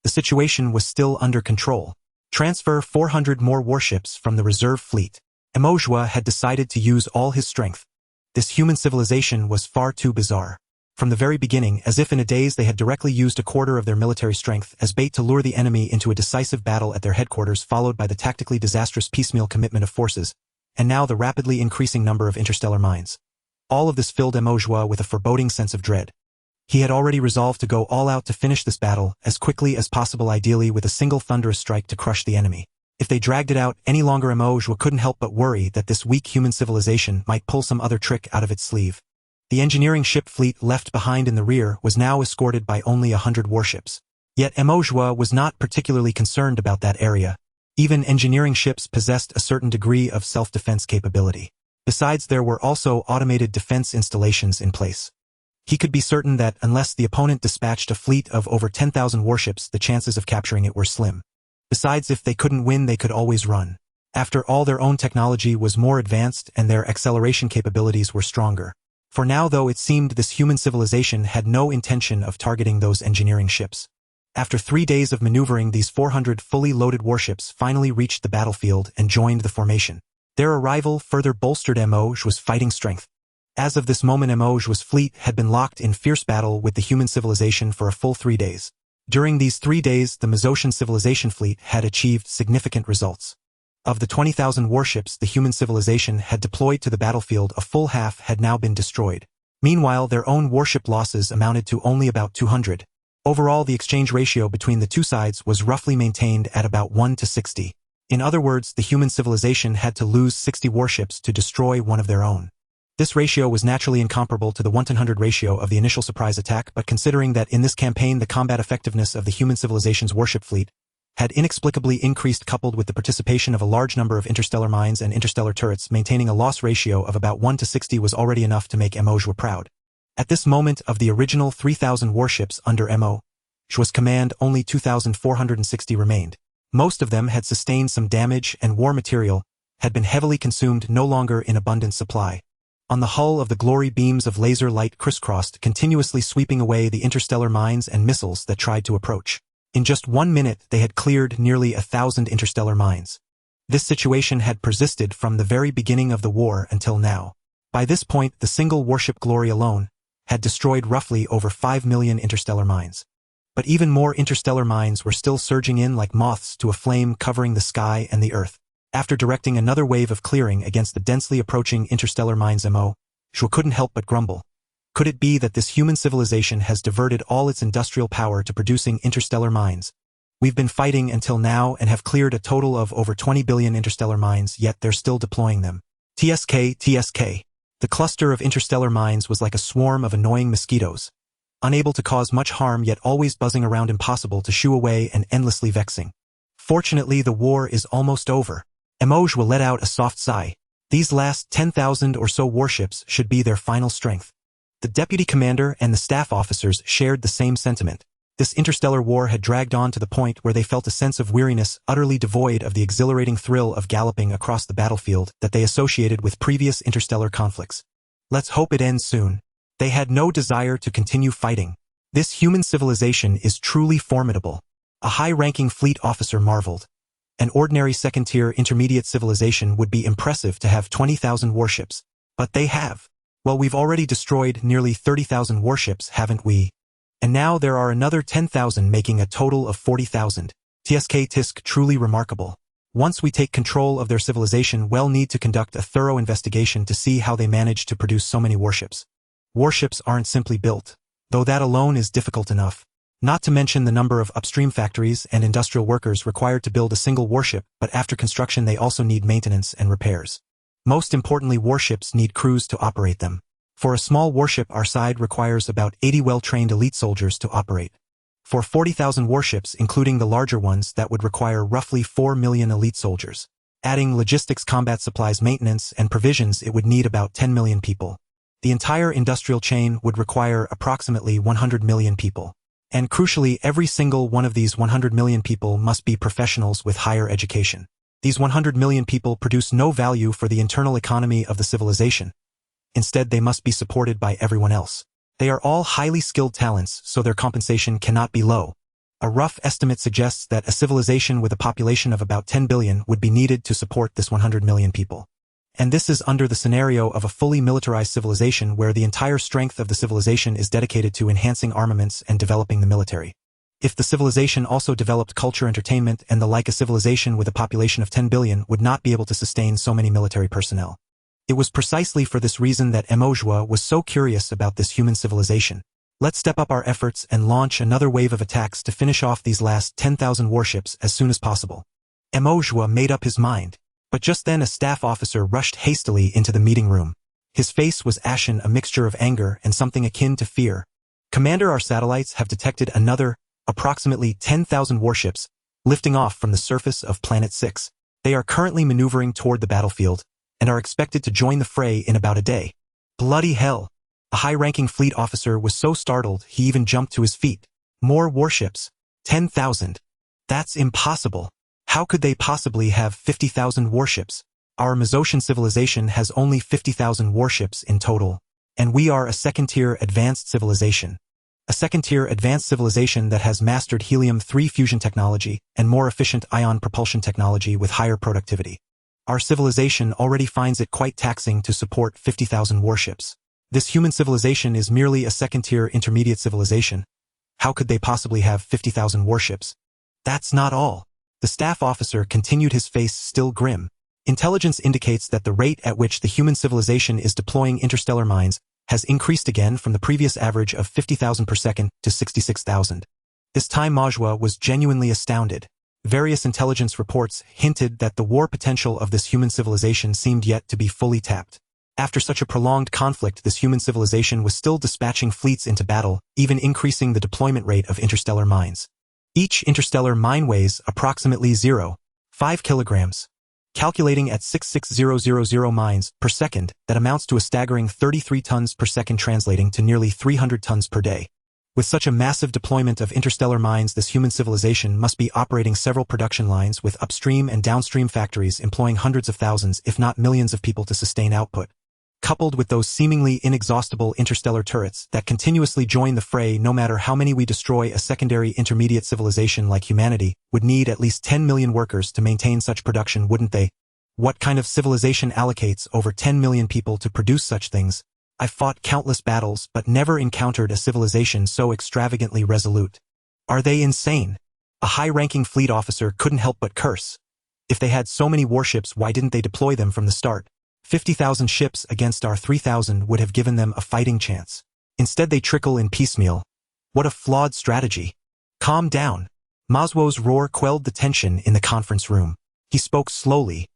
the situation was still under control. Transfer 400 more warships from the reserve fleet. Amalthea had decided to use all his strength. This human civilization was far too bizarre. From the very beginning, as if in a daze, they had directly used a quarter of their military strength as bait to lure the enemy into a decisive battle at their headquarters, followed by the tactically disastrous piecemeal commitment of forces, and now the rapidly increasing number of interstellar mines. All of this filled Amalthea with a foreboding sense of dread. He had already resolved to go all out to finish this battle as quickly as possible, ideally with a single thunderous strike to crush the enemy. If they dragged it out any longer, Amalthea couldn't help but worry that this weak human civilization might pull some other trick out of its sleeve. The engineering ship fleet left behind in the rear was now escorted by only 100 warships. Yet Amalthea was not particularly concerned about that area. Even engineering ships possessed a certain degree of self-defense capability. Besides, there were also automated defense installations in place. He could be certain that unless the opponent dispatched a fleet of over 10,000 warships, the chances of capturing it were slim. Besides, if they couldn't win, they could always run. After all, their own technology was more advanced and their acceleration capabilities were stronger. For now, though, it seemed this human civilization had no intention of targeting those engineering ships. After 3 days of maneuvering, these 400 fully loaded warships finally reached the battlefield and joined the formation. Their arrival further bolstered Amalthea's fighting strength. As of this moment, Amalthea's fleet had been locked in fierce battle with the human civilization for a full 3 days. During these 3 days, the Mezocian civilization fleet had achieved significant results. Of the 20,000 warships the human civilization had deployed to the battlefield, a full half had now been destroyed. Meanwhile, their own warship losses amounted to only about 200. Overall, the exchange ratio between the two sides was roughly maintained at about 1 to 60. In other words, the human civilization had to lose 60 warships to destroy one of their own. This ratio was naturally incomparable to the 1:100 ratio of the initial surprise attack, but considering that in this campaign the combat effectiveness of the human civilization's warship fleet had inexplicably increased, coupled with the participation of a large number of interstellar mines and interstellar turrets, maintaining a loss ratio of about 1 to 60 was already enough to make Amalthea proud. At this moment, of the original 3,000 warships under Amalthea's command, only 2,460 remained. Most of them had sustained some damage, and war material had been heavily consumed, no longer in abundant supply. On the hull of the Glory, beams of laser light crisscrossed, continuously sweeping away the interstellar mines and missiles that tried to approach. In just 1 minute, they had cleared nearly 1,000 interstellar mines. This situation had persisted from the very beginning of the war until now. By this point, the single warship Glory alone had destroyed roughly over 5 million interstellar mines. But even more interstellar mines were still surging in like moths to a flame, covering the sky and the earth. After directing another wave of clearing against the densely approaching interstellar mines, Amalthea couldn't help but grumble. Could it be that this human civilization has diverted all its industrial power to producing interstellar mines? We've been fighting until now and have cleared a total of over 20 billion interstellar mines, yet they're still deploying them. TSK. The cluster of interstellar mines was like a swarm of annoying mosquitoes, unable to cause much harm yet always buzzing around, impossible to shoo away and endlessly vexing. Fortunately, the war is almost over. Amalthea let out a soft sigh. These last 10,000 or so warships should be their final strength. The deputy commander and the staff officers shared the same sentiment. This interstellar war had dragged on to the point where they felt a sense of weariness, utterly devoid of the exhilarating thrill of galloping across the battlefield that they associated with previous interstellar conflicts. Let's hope it ends soon. They had no desire to continue fighting. This human civilization is truly formidable. A high-ranking fleet officer marveled. An ordinary second-tier intermediate civilization would be impressive to have 20,000 warships. But they have. Well, we've already destroyed nearly 30,000 warships, haven't we? And now there are another 10,000, making a total of 40,000. Tisk, truly remarkable. Once we take control of their civilization, we'll need to conduct a thorough investigation to see how they managed to produce so many warships. Warships aren't simply built, though that alone is difficult enough. Not to mention the number of upstream factories and industrial workers required to build a single warship, but after construction they also need maintenance and repairs. Most importantly, warships need crews to operate them. For a small warship our side requires about 80 well-trained elite soldiers to operate. For 40,000 warships, including the larger ones, that would require roughly 4 million elite soldiers. Adding logistics, combat supplies, maintenance, and provisions, it would need about 10 million people. The entire industrial chain would require approximately 100 million people. And crucially, every single one of these 100 million people must be professionals with higher education. These 100 million people produce no value for the internal economy of the civilization. Instead, they must be supported by everyone else. They are all highly skilled talents, so their compensation cannot be low. A rough estimate suggests that a civilization with a population of about 10 billion would be needed to support this 100 million people. And this is under the scenario of a fully militarized civilization where the entire strength of the civilization is dedicated to enhancing armaments and developing the military. If the civilization also developed culture, entertainment, and the like, a civilization with a population of 10 billion would not be able to sustain so many military personnel. It was precisely for this reason that Chen Yue was so curious about this human civilization. Let's step up our efforts and launch another wave of attacks to finish off these last 10,000 warships as soon as possible. Chen Yue made up his mind. But just then a staff officer rushed hastily into the meeting room. His face was ashen, a mixture of anger and something akin to fear. Commander, our satellites have detected another, approximately 10,000 warships, lifting off from the surface of Planet 6. They are currently maneuvering toward the battlefield, and are expected to join the fray in about a day. Bloody hell! A high-ranking fleet officer was so startled he even jumped to his feet. More warships? 10,000? That's impossible. How could they possibly have 50,000 warships? Our Mezosian civilization has only 50,000 warships in total, and we are a second-tier advanced civilization. A second-tier advanced civilization that has mastered helium-3 fusion technology and more efficient ion propulsion technology with higher productivity. Our civilization already finds it quite taxing to support 50,000 warships. This human civilization is merely a second-tier intermediate civilization. How could they possibly have 50,000 warships? That's not all. The staff officer continued, his face still grim. Intelligence indicates that the rate at which the human civilization is deploying interstellar mines has increased again from the previous average of 50,000 per second to 66,000. This time Chen Yue was genuinely astounded. Various intelligence reports hinted that the war potential of this human civilization seemed yet to be fully tapped. After such a prolonged conflict, this human civilization was still dispatching fleets into battle, even increasing the deployment rate of interstellar mines. Each interstellar mine weighs approximately 0.5 kilograms. Calculating at 66000 mines per second, that amounts to a staggering 33 tons per second, translating to nearly 300 tons per day. With such a massive deployment of interstellar mines, this human civilization must be operating several production lines with upstream and downstream factories employing hundreds of thousands, if not millions of people to sustain output. Coupled with those seemingly inexhaustible interstellar turrets that continuously join the fray, no matter how many we destroy, a secondary intermediate civilization like humanity would need at least 10 million workers to maintain such production, wouldn't they? What kind of civilization allocates over 10 million people to produce such things? I've fought countless battles but never encountered a civilization so extravagantly resolute. Are they insane? A high-ranking fleet officer couldn't help but curse. If they had so many warships, why didn't they deploy them from the start? 50,000 ships against our 3,000 would have given them a fighting chance. Instead they trickle in piecemeal. What a flawed strategy. Calm down. Chen Yue's roar quelled the tension in the conference room. He spoke slowly.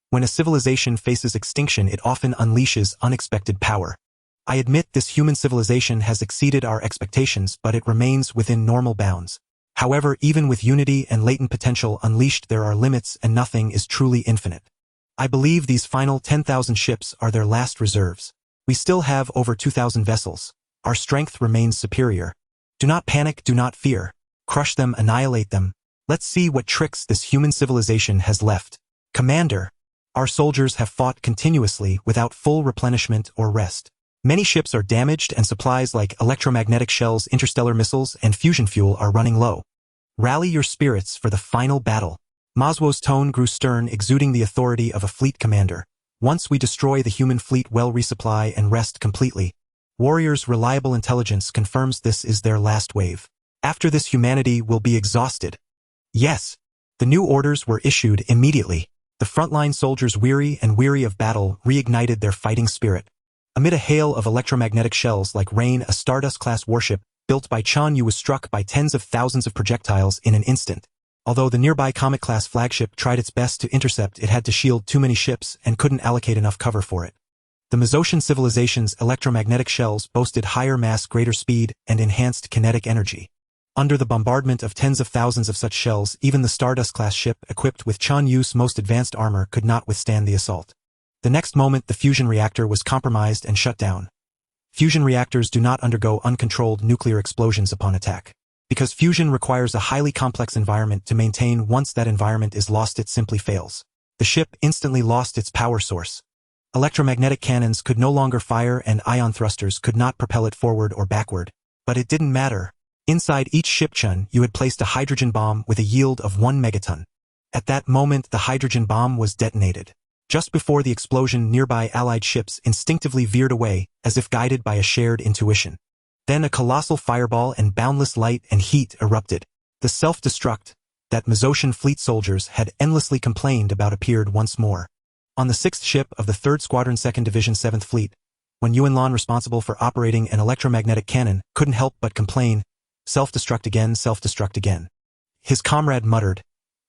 When a civilization faces extinction, it often unleashes unexpected power. I admit this human civilization has exceeded our expectations, but it remains within normal bounds. However, even with unity and latent potential unleashed, there are limits and nothing is truly infinite. I believe these final 10,000 ships are their last reserves. We still have over 2,000 vessels. Our strength remains superior. Do not panic, do not fear. Crush them, annihilate them. Let's see what tricks this human civilization has left. Commander, our soldiers have fought continuously without full replenishment or rest. Many ships are damaged and supplies like electromagnetic shells, interstellar missiles, and fusion fuel are running low. Rally your spirits for the final battle. Chen Yue's tone grew stern, exuding the authority of a fleet commander. Once we destroy the human fleet, well, resupply and rest completely. Warriors' reliable intelligence confirms this is their last wave. After this, humanity will be exhausted. Yes. The new orders were issued immediately. The frontline soldiers, weary of battle, reignited their fighting spirit. Amid a hail of electromagnetic shells like rain, a Stardust-class warship built by Chen Yue was struck by tens of thousands of projectiles in an instant. Although the nearby Comet-class flagship tried its best to intercept, it had to shield too many ships and couldn't allocate enough cover for it. The Mezocian civilization's electromagnetic shells boasted higher mass, greater speed, and enhanced kinetic energy. Under the bombardment of tens of thousands of such shells, even the Stardust-class ship, equipped with Chen Yue's most advanced armor, could not withstand the assault. The next moment, the fusion reactor was compromised and shut down. Fusion reactors do not undergo uncontrolled nuclear explosions upon attack. Because fusion requires a highly complex environment to maintain. Once that environment is lost, it simply fails. The ship instantly lost its power source. Electromagnetic cannons could no longer fire and ion thrusters could not propel it forward or backward. But it didn't matter. Inside each ship, Chen Yue had placed a hydrogen bomb with a yield of 1 megaton. At that moment, the hydrogen bomb was detonated. Just before the explosion, nearby Allied ships instinctively veered away, as if guided by a shared intuition. Then a colossal fireball and boundless light and heat erupted. The self-destruct that Mezocian fleet soldiers had endlessly complained about appeared once more. On the 6th ship of the 3rd Squadron 2nd Division 7th Fleet, when Yuanlan, responsible for operating an electromagnetic cannon, couldn't help but complain, "Self-destruct again, self-destruct again." His comrade muttered,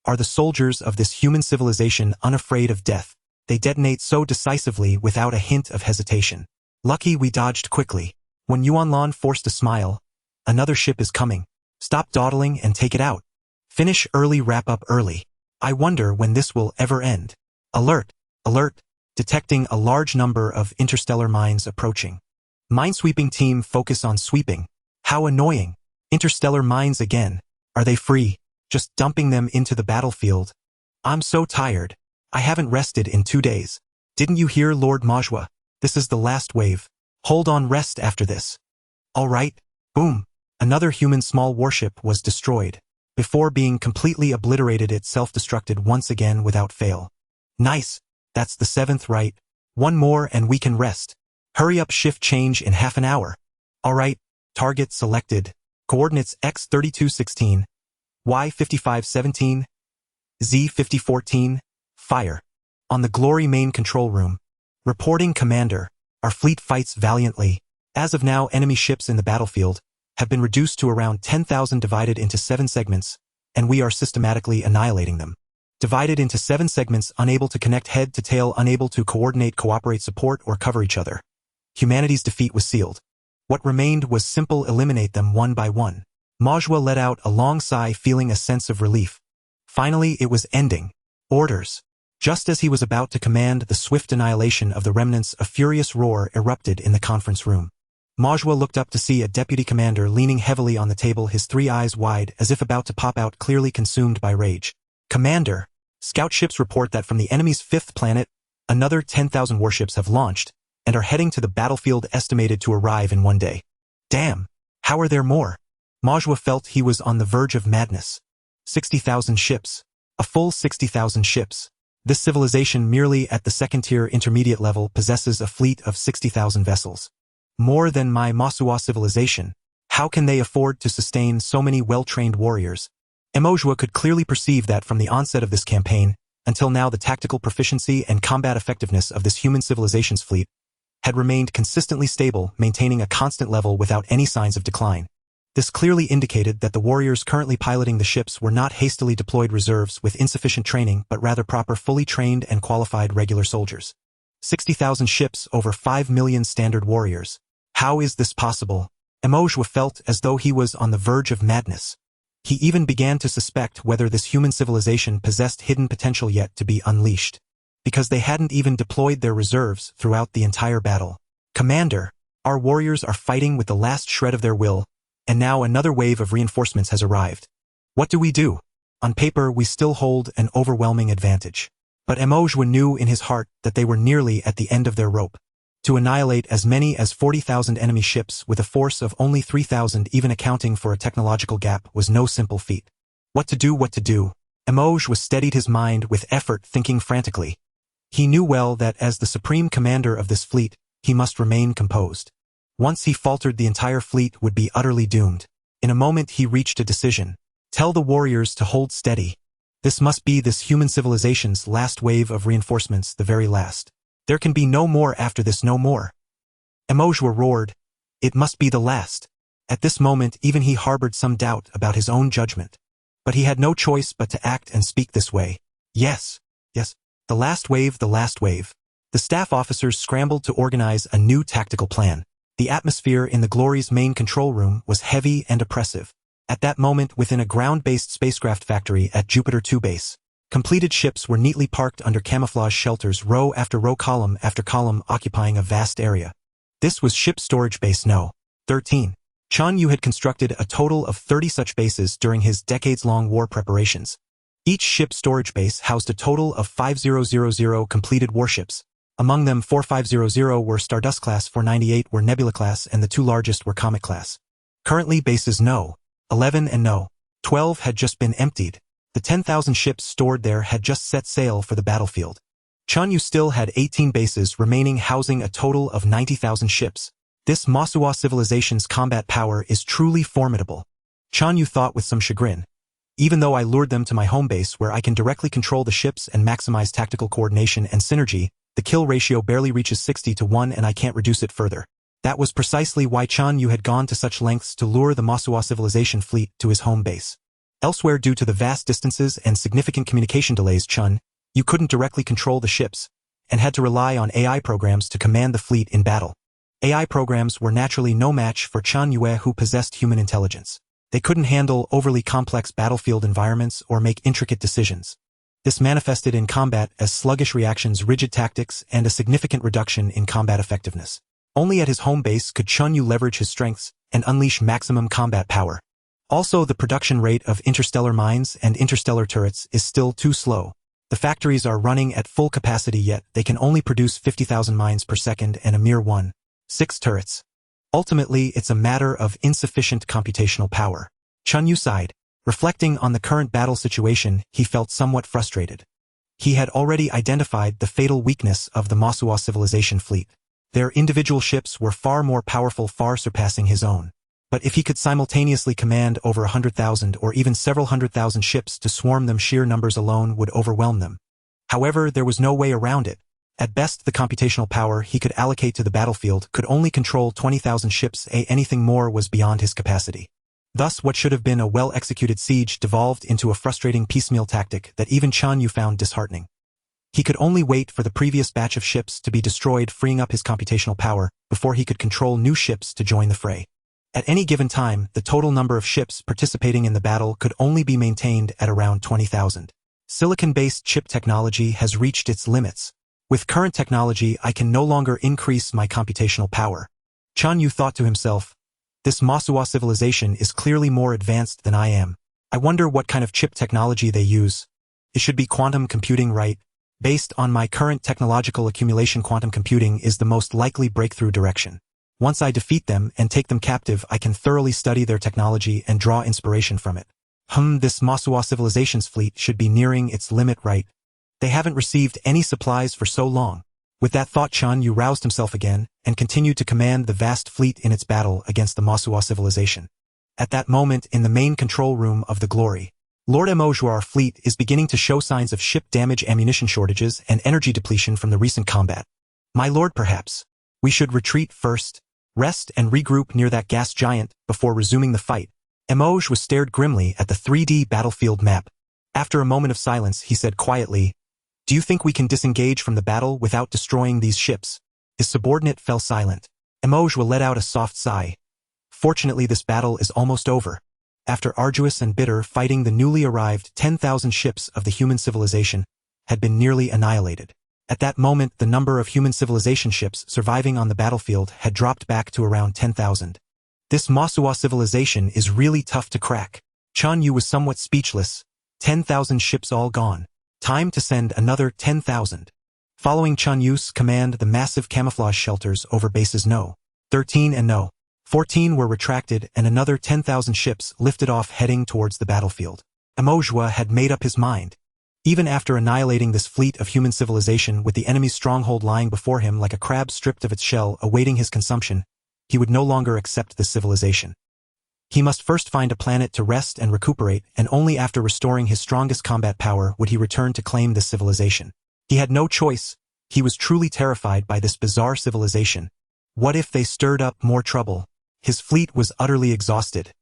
"Are the soldiers of this human civilization unafraid of death? They detonate so decisively without a hint of hesitation. Lucky we dodged quickly." When Yuanlan forced a smile, "Another ship is coming. Stop dawdling and take it out. Finish early, wrap up early. I wonder when this will ever end. Alert! Alert! Detecting a large number of interstellar mines approaching. Minesweeping team, focus on sweeping. How annoying. Interstellar mines again. Are they free? Just dumping them into the battlefield. I'm so tired. I haven't rested in 2 days. Didn't you hear Lord Majwa? This is the last wave. Hold on, rest after this." All right. Boom. Another human small warship was destroyed. Before being completely obliterated, it self-destructed once again without fail. Nice. That's the 7th, right? One more and we can rest. Hurry up, shift change in half an hour. All right. Target selected. Coordinates X 3216, Y 5517, Z 5014. Fire. On the Glory main control room. Reporting, Commander. Our fleet fights valiantly. As of now, enemy ships in the battlefield have been reduced to around 10,000, divided into 7 segments, and we are systematically annihilating them. Divided into 7 segments, unable to connect head to tail, unable to coordinate, cooperate, support, or cover each other. Humanity's defeat was sealed. What remained was simple: eliminate them one by one. Majwa let out a long sigh, feeling a sense of relief. Finally, it was ending. Orders. Just as he was about to command the swift annihilation of the remnants, a furious roar erupted in the conference room. Majwa looked up to see a deputy commander leaning heavily on the table, his 3 eyes wide as if about to pop out, clearly consumed by rage. "Commander, scout ships report that from the enemy's 5th planet, another 10,000 warships have launched and are heading to the battlefield, estimated to arrive in 1 day. Damn, how are there more?" Majwa felt he was on the verge of madness. 60,000 ships. A full 60,000 ships. This civilization, merely at the 2nd-tier intermediate level, possesses a fleet of 60,000 vessels. More than my Masuwa civilization. How can they afford to sustain so many well-trained warriors? Emojua could clearly perceive that from the onset of this campaign, until now, the tactical proficiency and combat effectiveness of this human civilization's fleet had remained consistently stable, maintaining a constant level without any signs of decline. This clearly indicated that the warriors currently piloting the ships were not hastily deployed reserves with insufficient training, but rather proper, fully trained and qualified regular soldiers. 60,000 ships, over 5 million standard warriors. How is this possible? Emojua felt as though he was on the verge of madness. He even began to suspect whether this human civilization possessed hidden potential yet to be unleashed, because they hadn't even deployed their reserves throughout the entire battle. "Commander, our warriors are fighting with the last shred of their will, and now another wave of reinforcements has arrived. What do we do? On paper, we still hold an overwhelming advantage. But Emojua knew in his heart that they were nearly at the end of their rope. To annihilate as many as 40,000 enemy ships with a force of only 3,000, even accounting for a technological gap, was no simple feat. What to do, what to do? Emojua steadied his mind with effort, thinking frantically. He knew well that as the supreme commander of this fleet, he must remain composed. Once he faltered, the entire fleet would be utterly doomed. In a moment he reached a decision. Tell the warriors to hold steady. This must be this human civilization's last wave of reinforcements, the very last. There can be no more after this, no more. Emojua roared. It must be the last. At this moment, even he harbored some doubt about his own judgment. But he had no choice but to act and speak this way. Yes. The last wave. The staff officers scrambled to organize a new tactical plan. The atmosphere in the Glory's main control room was heavy and oppressive. At that moment, within a ground-based spacecraft factory at Jupiter 2 base, completed ships were neatly parked under camouflage shelters, row after row, column after column, occupying a vast area. This was Ship Storage Base No. 13. Chen Yue had constructed a total of 30 such bases during his decades-long war preparations. Each ship storage base housed a total of 5000 completed warships. Among them, 4500 were Stardust class, 498 were Nebula class, and the two largest were Comet class. Currently, bases No. 11 and No. 12 had just been emptied. The 10,000 ships stored there had just set sail for the battlefield. Chen Yue still had 18 bases remaining, housing a total of 90,000 ships. This Masua civilization's combat power is truly formidable. Chen Yue thought with some chagrin. Even though I lured them to my home base where I can directly control the ships and maximize tactical coordination and synergy, the kill ratio barely reaches 60-1 and I can't reduce it further. That was precisely why Chen Yue had gone to such lengths to lure the Masua civilization fleet to his home base. Elsewhere, due to the vast distances and significant communication delays, Chen Yue couldn't directly control the ships and had to rely on AI programs to command the fleet in battle. AI programs were naturally no match for Chen Yue, who possessed human intelligence. They couldn't handle overly complex battlefield environments or make intricate decisions. This manifested in combat as sluggish reactions, rigid tactics, and a significant reduction in combat effectiveness. Only at his home base could Chen Yue leverage his strengths and unleash maximum combat power. Also, the production rate of interstellar mines and interstellar turrets is still too slow. The factories are running at full capacity, yet they can only produce 50,000 mines per second and a mere 1.6 turrets. Ultimately, it's a matter of insufficient computational power. Chen Yue sighed. Reflecting on the current battle situation, he felt somewhat frustrated. He had already identified the fatal weakness of the Masua civilization fleet. Their individual ships were far more powerful, far surpassing his own. But if he could simultaneously command over 100,000 or even several 100,000 ships to swarm them, sheer numbers alone would overwhelm them. However, there was no way around it. At best, the computational power he could allocate to the battlefield could only control 20,000 ships. Anything more was beyond his capacity. Thus, what should have been a well-executed siege devolved into a frustrating piecemeal tactic that even Chen Yue found disheartening. He could only wait for the previous batch of ships to be destroyed, freeing up his computational power before he could control new ships to join the fray. At any given time, the total number of ships participating in the battle could only be maintained at around 20,000. Silicon-based chip technology has reached its limits. With current technology, I can no longer increase my computational power. Chen Yue thought to himself, this Masua civilization is clearly more advanced than I am. I wonder what kind of chip technology they use. It should be quantum computing, right? Based on my current technological accumulation, quantum computing is the most likely breakthrough direction. Once I defeat them and take them captive, I can thoroughly study their technology and draw inspiration from it. This Masua civilization's fleet should be nearing its limit, right? They haven't received any supplies for so long. With that thought, Chen Yue roused himself again and continued to command the vast fleet in its battle against the Masua civilization. At that moment, in the main control room of the Glory, Lord Emojuar fleet is beginning to show signs of ship damage, ammunition shortages, and energy depletion from the recent combat. My lord, perhaps we should retreat first, rest and regroup near that gas giant before resuming the fight. Emojuar stared grimly at the 3D battlefield map. After a moment of silence, he said quietly, "Do you think we can disengage from the battle without destroying these ships?" His subordinate fell silent. Emojuar let out a soft sigh. Fortunately, this battle is almost over. After arduous and bitter fighting, the newly arrived 10,000 ships of the human civilization had been nearly annihilated. At that moment, the number of human civilization ships surviving on the battlefield had dropped back to around 10,000. This Masua civilization is really tough to crack. Chen Yue was somewhat speechless. 10,000 ships all gone. Time to send another 10,000. Following Chen Yue's command, the massive camouflage shelters over bases No. 13 and No. 14 were retracted and another 10,000 ships lifted off, heading towards the battlefield. Emojuar had made up his mind. Even after annihilating this fleet of human civilization with the enemy's stronghold lying before him like a crab stripped of its shell awaiting his consumption, he would no longer accept this civilization. He must first find a planet to rest and recuperate, and only after restoring his strongest combat power would he return to claim this civilization. He had no choice. He was truly terrified by this bizarre civilization. What if they stirred up more trouble? His fleet was utterly exhausted.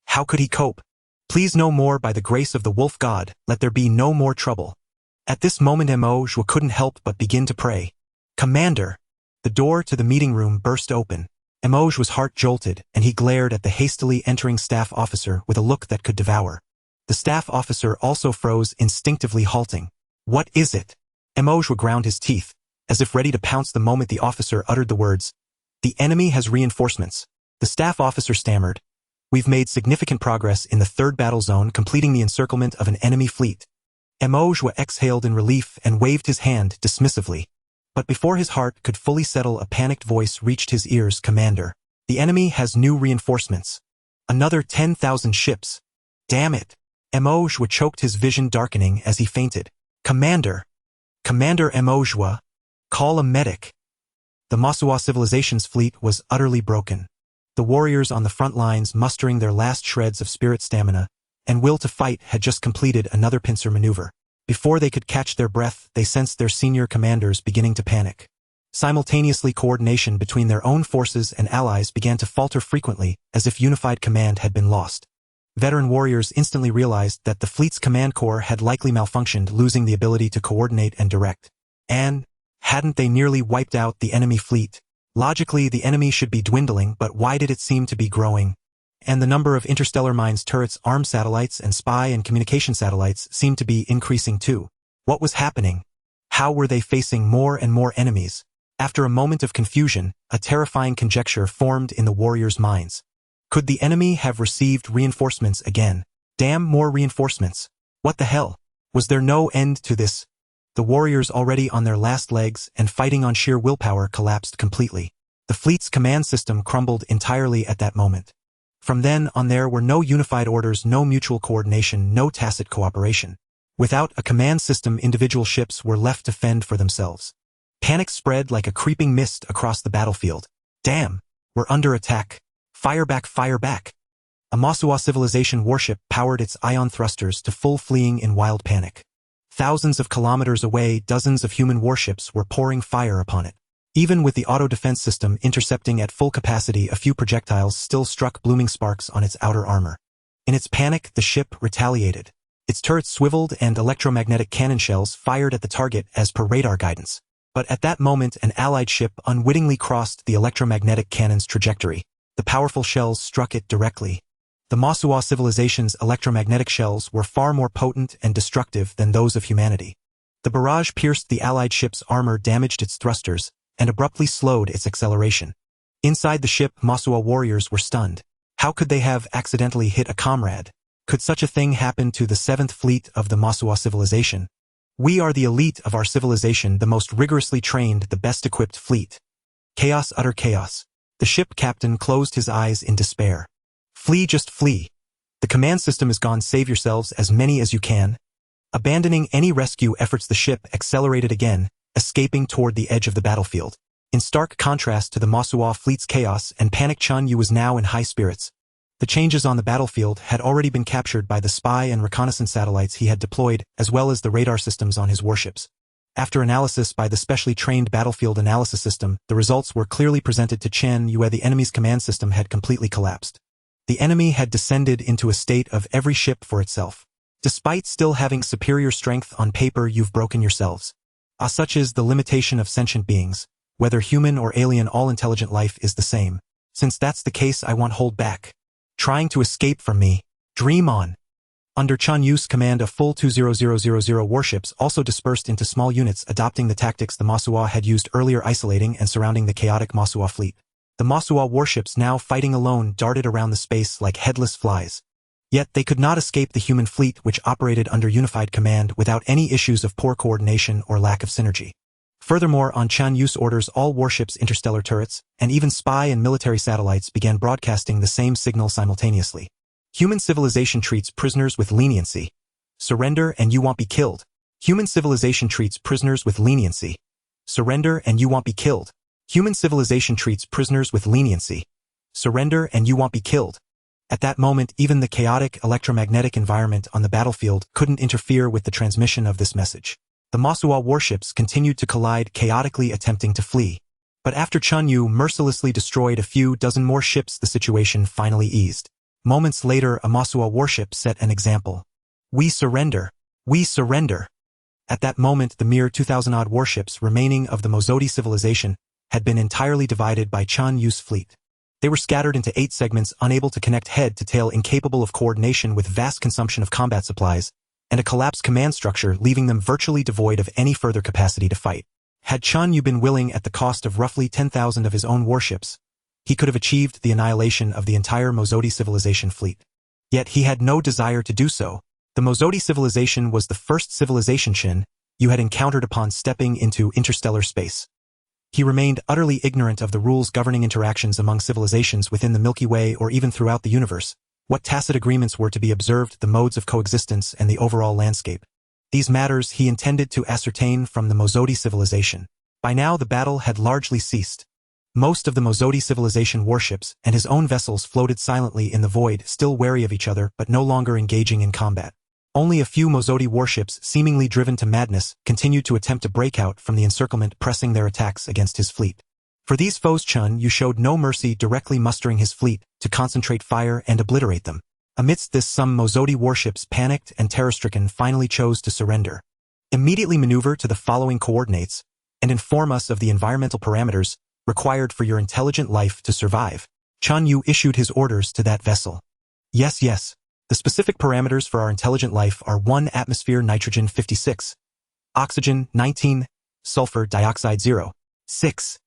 How could he cope? Please no more by the grace of the wolf god, let there be no more trouble. At this moment Chen Yue couldn't help but begin to pray. Commander! The door to the meeting room burst open. Chen Yue was heart-jolted, and he glared at the hastily entering staff officer with a look that could devour. The staff officer also froze, instinctively halting. What is it? Chen Yue ground his teeth, as if ready to pounce the moment the officer uttered the words. The enemy has reinforcements. The staff officer stammered. We've made significant progress in the third battle zone, completing the encirclement of an enemy fleet. Chen Yue exhaled in relief and waved his hand dismissively. But before his heart could fully settle, a panicked voice reached his ears. Commander, the enemy has new reinforcements. Another 10,000 ships. Damn it. Chen Yue choked, his vision darkening as he fainted. Commander! Commander Chen Yue! Call a medic! The Masuwa civilization's fleet was utterly broken. The warriors on the front lines, mustering their last shreds of spirit stamina and will to fight, had just completed another pincer maneuver. Before they could catch their breath, they sensed their senior commanders beginning to panic. Simultaneously, coordination between their own forces and allies began to falter frequently, as if unified command had been lost. Veteran warriors instantly realized that the fleet's command core had likely malfunctioned, losing the ability to coordinate and direct. And hadn't they nearly wiped out the enemy fleet? Logically, the enemy should be dwindling, but why did it seem to be growing? And the number of interstellar mines, turrets, armed satellites, and spy and communication satellites seemed to be increasing too. What was happening? How were they facing more and more enemies? After a moment of confusion, a terrifying conjecture formed in the warriors' minds. Could the enemy have received reinforcements again? Damn, more reinforcements. What the hell? Was there no end to this? The warriors, already on their last legs and fighting on sheer willpower, collapsed completely. The fleet's command system crumbled entirely at that moment. From then on there were no unified orders, no mutual coordination, no tacit cooperation. Without a command system, individual ships were left to fend for themselves. Panic spread like a creeping mist across the battlefield. Damn, we're under attack. Fire back, fire back. A Masuwa civilization warship powered its ion thrusters to full, fleeing in wild panic. Thousands of kilometers away, dozens of human warships were pouring fire upon it. Even with the auto-defense system intercepting at full capacity, a few projectiles still struck blooming sparks on its outer armor. In its panic, the ship retaliated. Its turrets swiveled and electromagnetic cannon shells fired at the target as per radar guidance. But at that moment, an allied ship unwittingly crossed the electromagnetic cannon's trajectory. The powerful shells struck it directly. The Masuwa civilization's electromagnetic shells were far more potent and destructive than those of humanity. The barrage pierced the allied ship's armor, damaged its thrusters, and abruptly slowed its acceleration. Inside the ship, Masuwa warriors were stunned. How could they have accidentally hit a comrade? Could such a thing happen to the 7th fleet of the Masuwa civilization? We are the elite of our civilization, the most rigorously trained, the best equipped fleet. Chaos, utter chaos. The ship captain closed his eyes in despair. Flee, just flee. The command system is gone, save yourselves, as many as you can. Abandoning any rescue efforts, the ship accelerated again, escaping toward the edge of the battlefield. In stark contrast to the Masuwa fleet's chaos and panic, Chen Yue was now in high spirits. The changes on the battlefield had already been captured by the spy and reconnaissance satellites he had deployed, as well as the radar systems on his warships. After analysis by the specially trained battlefield analysis system, the results were clearly presented to Chen Yue. The enemy's command system had completely collapsed. The enemy had descended into a state of every ship for itself. Despite still having superior strength on paper, you've broken yourselves. Such is the limitation of sentient beings. Whether human or alien, all intelligent life is the same. Since that's the case, I won't hold back. Trying to escape from me? Dream on. Under Chen Yue's command, a full 20000 warships also dispersed into small units, adopting the tactics the Masuwa had used earlier, isolating and surrounding the chaotic Masuwa fleet. The Masuwa warships, now fighting alone, darted around the space like headless flies. Yet they could not escape the human fleet, which operated under unified command without any issues of poor coordination or lack of synergy. Furthermore, on Chen Yue's orders, all warships, interstellar turrets, and even spy and military satellites began broadcasting the same signal simultaneously. Human civilization treats prisoners with leniency. Surrender and you won't be killed. Human civilization treats prisoners with leniency. Surrender and you won't be killed. Human civilization treats prisoners with leniency. Surrender and you won't be killed. At that moment, even the chaotic electromagnetic environment on the battlefield couldn't interfere with the transmission of this message. The Masuwa warships continued to collide, chaotically attempting to flee. But after Chen Yue mercilessly destroyed a few dozen more ships, the situation finally eased. Moments later, a Masua warship set an example. "We surrender! We surrender!" At that moment, the mere 2,000-odd warships remaining of the Mozodi civilization had been entirely divided by Chen Yue's fleet. They were scattered into 8 segments, unable to connect head to tail, incapable of coordination, with vast consumption of combat supplies, and a collapsed command structure, leaving them virtually devoid of any further capacity to fight. Had Chen Yue been willing, at the cost of roughly 10,000 of his own warships, he could have achieved the annihilation of the entire Mozodi civilization fleet. Yet he had no desire to do so. The Mozodi civilization was the first civilization Chen Yue had encountered upon stepping into interstellar space. He remained utterly ignorant of the rules governing interactions among civilizations within the Milky Way or even throughout the universe, what tacit agreements were to be observed, the modes of coexistence, and the overall landscape. These matters he intended to ascertain from the Mozodi civilization. By now the battle had largely ceased. Most of the Mozodi civilization warships and his own vessels floated silently in the void, still wary of each other but no longer engaging in combat. Only a few Mozodi warships, seemingly driven to madness, continued to attempt to break out from the encirclement, pressing their attacks against his fleet. For these foes Chen Yue showed no mercy, directly mustering his fleet to concentrate fire and obliterate them. Amidst this, some Mozodi warships, panicked and terror-stricken, finally chose to surrender. Immediately maneuver to the following coordinates and inform us of the environmental parameters required for your intelligent life to survive. Chen Yue issued his orders to that vessel. Yes. The specific parameters for our intelligent life are 1 atmosphere nitrogen 56, oxygen 19, sulfur dioxide 0, 6.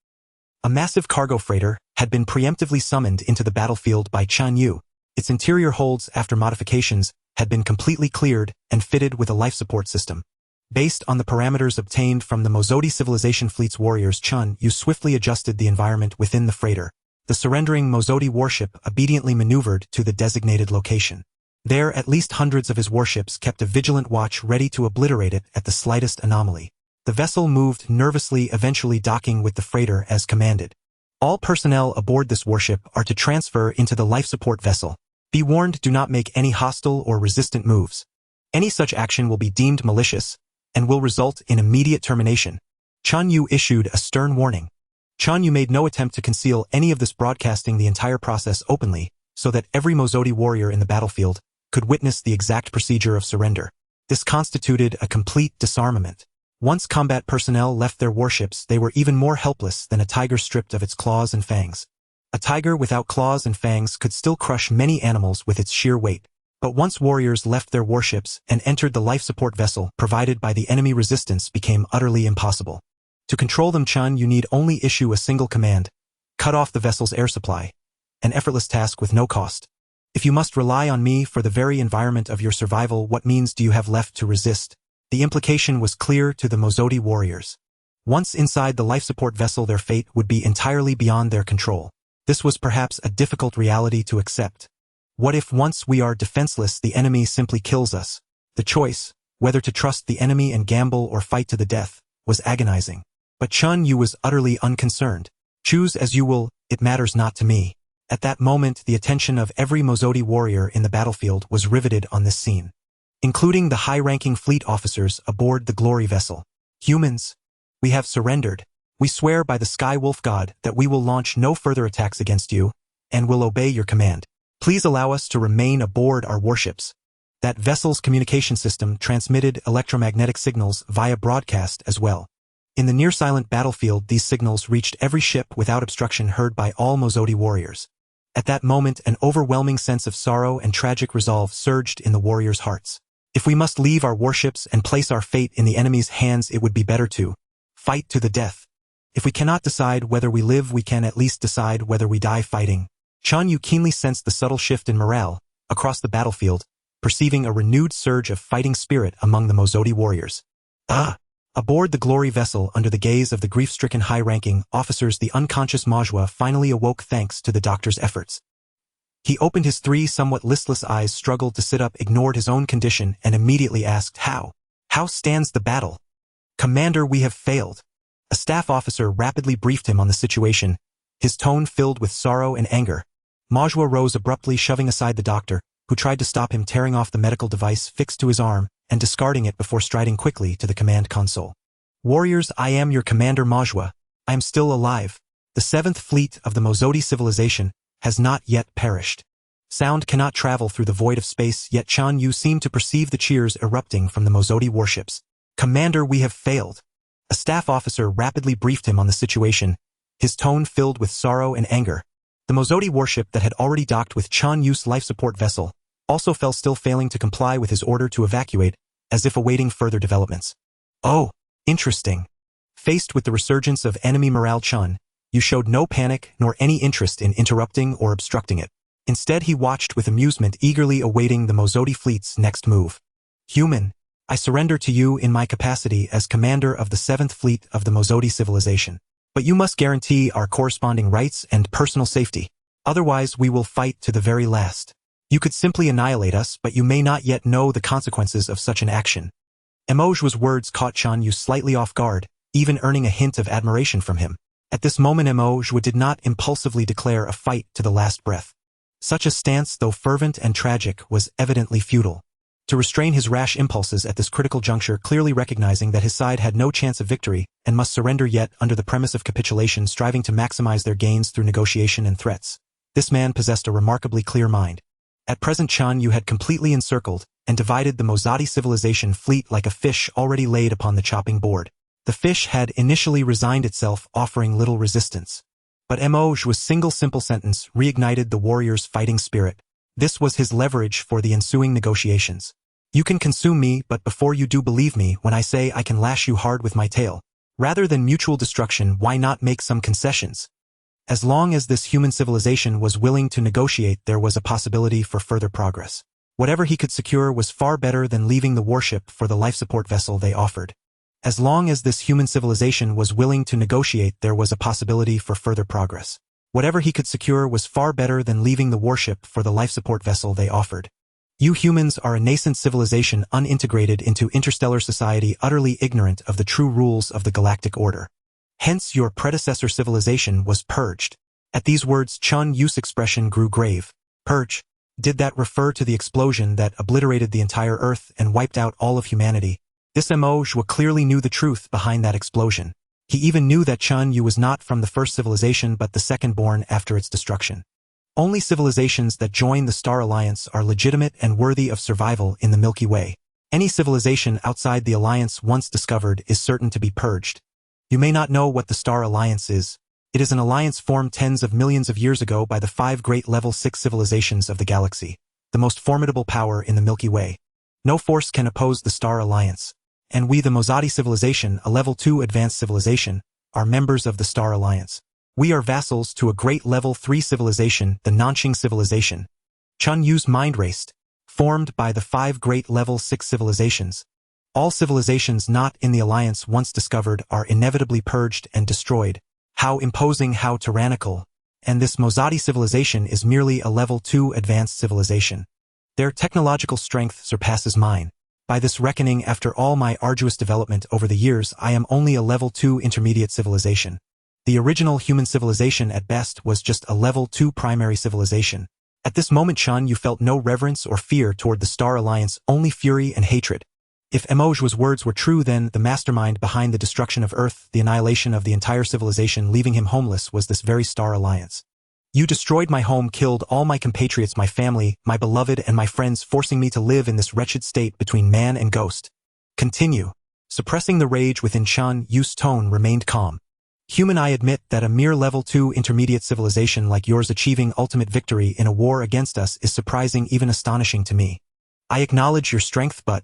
A massive cargo freighter had been preemptively summoned into the battlefield by Chen Yue. Its interior holds, after modifications, had been completely cleared and fitted with a life support system. Based on the parameters obtained from the Mozodi civilization fleet's warriors, Chen Yue swiftly adjusted the environment within the freighter. The surrendering Mozodi warship obediently maneuvered to the designated location. There, at least hundreds of his warships kept a vigilant watch, ready to obliterate it at the slightest anomaly. The vessel moved nervously, eventually docking with the freighter as commanded. All personnel aboard this warship are to transfer into the life support vessel. Be warned, do not make any hostile or resistant moves. Any such action will be deemed malicious and will result in immediate termination. Chen Yue issued a stern warning. Chen Yue made no attempt to conceal any of this, broadcasting the entire process openly so that every Mozodi warrior in the battlefield could witness the exact procedure of surrender. This constituted a complete disarmament. Once combat personnel left their warships, they were even more helpless than a tiger stripped of its claws and fangs. A tiger without claws and fangs could still crush many animals with its sheer weight. But once warriors left their warships and entered the life support vessel provided by the enemy, resistance became utterly impossible. To control them, Chen Yue need only issue a single command: cut off the vessel's air supply. An effortless task with no cost. If you must rely on me for the very environment of your survival, what means do you have left to resist? The implication was clear to the Mozodi warriors. Once inside the life support vessel, their fate would be entirely beyond their control. This was perhaps a difficult reality to accept. What if once we are defenseless, the enemy simply kills us? The choice, whether to trust the enemy and gamble or fight to the death, was agonizing. But Chen Yue was utterly unconcerned. Choose as you will, it matters not to me. At that moment, the attention of every Mozodi warrior in the battlefield was riveted on this scene, including the high-ranking fleet officers aboard the glory vessel. Humans, we have surrendered. We swear by the Sky Wolf God that we will launch no further attacks against you, and will obey your command. Please allow us to remain aboard our warships. That vessel's communication system transmitted electromagnetic signals via broadcast as well. In the near-silent battlefield, these signals reached every ship without obstruction, heard by all Mozodi warriors. At that moment, an overwhelming sense of sorrow and tragic resolve surged in the warriors' hearts. If we must leave our warships and place our fate in the enemy's hands, it would be better to fight to the death. If we cannot decide whether we live, we can at least decide whether we die fighting. Chen Yue keenly sensed the subtle shift in morale across the battlefield, perceiving a renewed surge of fighting spirit among the Mozodi warriors. Aboard the glory vessel, under the gaze of the grief-stricken high-ranking officers, the unconscious Majua finally awoke thanks to the doctor's efforts. He opened his 3 somewhat listless eyes, struggled to sit up, ignored his own condition, and immediately asked, How stands the battle? Commander, we have failed. A staff officer rapidly briefed him on the situation, his tone filled with sorrow and anger. Majua rose abruptly, shoving aside the doctor, who tried to stop him, tearing off the medical device fixed to his arm and discarding it before striding quickly to the command console. Warriors, I am your commander Majua. I am still alive. The 7th fleet of the Mozodi civilization has not yet perished. Sound cannot travel through the void of space, yet Chen Yue seemed to perceive the cheers erupting from the Mozodi warships. Commander, we have failed. A staff officer rapidly briefed him on the situation, his tone filled with sorrow and anger. The Mozodi warship that had already docked with Chen Yue's life support vessel also fell, still failing to comply with his order to evacuate, as if awaiting further developments. Oh, interesting. Faced with the resurgence of enemy morale, Chen Yue showed no panic nor any interest in interrupting or obstructing it. Instead, he watched with amusement, eagerly awaiting the Mozodi fleet's next move. Human, I surrender to you in my capacity as commander of the 7th fleet of the Mozodi civilization. But you must guarantee our corresponding rights and personal safety. Otherwise, we will fight to the very last. You could simply annihilate us, but you may not yet know the consequences of such an action. Emoju's words caught Chen Yue slightly off guard, even earning a hint of admiration from him. At this moment, Emoju did not impulsively declare a fight to the last breath. Such a stance, though fervent and tragic, was evidently futile. To restrain his rash impulses at this critical juncture, clearly recognizing that his side had no chance of victory and must surrender yet under the premise of capitulation, striving to maximize their gains through negotiation and threats. This man possessed a remarkably clear mind. At present, Chen Yue had completely encircled and divided the Mozodi civilization fleet like a fish already laid upon the chopping board. The fish had initially resigned itself, offering little resistance. But Emoju's single simple sentence reignited the warrior's fighting spirit. This was his leverage for the ensuing negotiations. You can consume me, but before you do, believe me when I say I can lash you hard with my tail. Rather than mutual destruction, why not make some concessions? As long as this human civilization was willing to negotiate, there was a possibility for further progress. Whatever he could secure was far better than leaving the warship for the life support vessel they offered. As long as this human civilization was willing to negotiate, there was a possibility for further progress. Whatever he could secure was far better than leaving the warship for the life support vessel they offered. You humans are a nascent civilization, unintegrated into interstellar society, utterly ignorant of the true rules of the galactic order. Hence your predecessor civilization was purged. At these words, Chen Yue's expression grew grave. Purge? Did that refer to the explosion that obliterated the entire Earth and wiped out all of humanity? This Emoju clearly knew the truth behind that explosion. He even knew that Chen Yue was not from the first civilization but the second born after its destruction. Only civilizations that join the Star Alliance are legitimate and worthy of survival in the Milky Way. Any civilization outside the Alliance once discovered is certain to be purged. You may not know what the Star Alliance is. It is an alliance formed tens of millions of years ago by the 5 great level 6 civilizations of the galaxy, the most formidable power in the Milky Way. No force can oppose the Star Alliance. And we, the Mozodi civilization, a level 2 advanced civilization, are members of the Star Alliance. We are vassals to a great level 3 civilization, the Nanqing civilization. Chen Yue's mind raced. Formed by the 5 great level 6 civilizations. All civilizations not in the Alliance once discovered are inevitably purged and destroyed. How imposing, how tyrannical. And this Mozodi civilization is merely a level 2 advanced civilization. Their technological strength surpasses mine. By this reckoning, after all my arduous development over the years, I am only a level 2 intermediate civilization. The original human civilization at best was just a level 2 primary civilization. At this moment, Chen Yue felt no reverence or fear toward the Star Alliance, only fury and hatred. If Emoju's words were true, then the mastermind behind the destruction of Earth, the annihilation of the entire civilization, leaving him homeless, was this very Star Alliance. You destroyed my home, killed all my compatriots, my family, my beloved, and my friends, forcing me to live in this wretched state between man and ghost. Continue. Suppressing the rage within, Chen Yue's tone remained calm. Human, I admit that a mere level 2 intermediate civilization like yours achieving ultimate victory in a war against us is surprising, even astonishing to me. I acknowledge your strength, but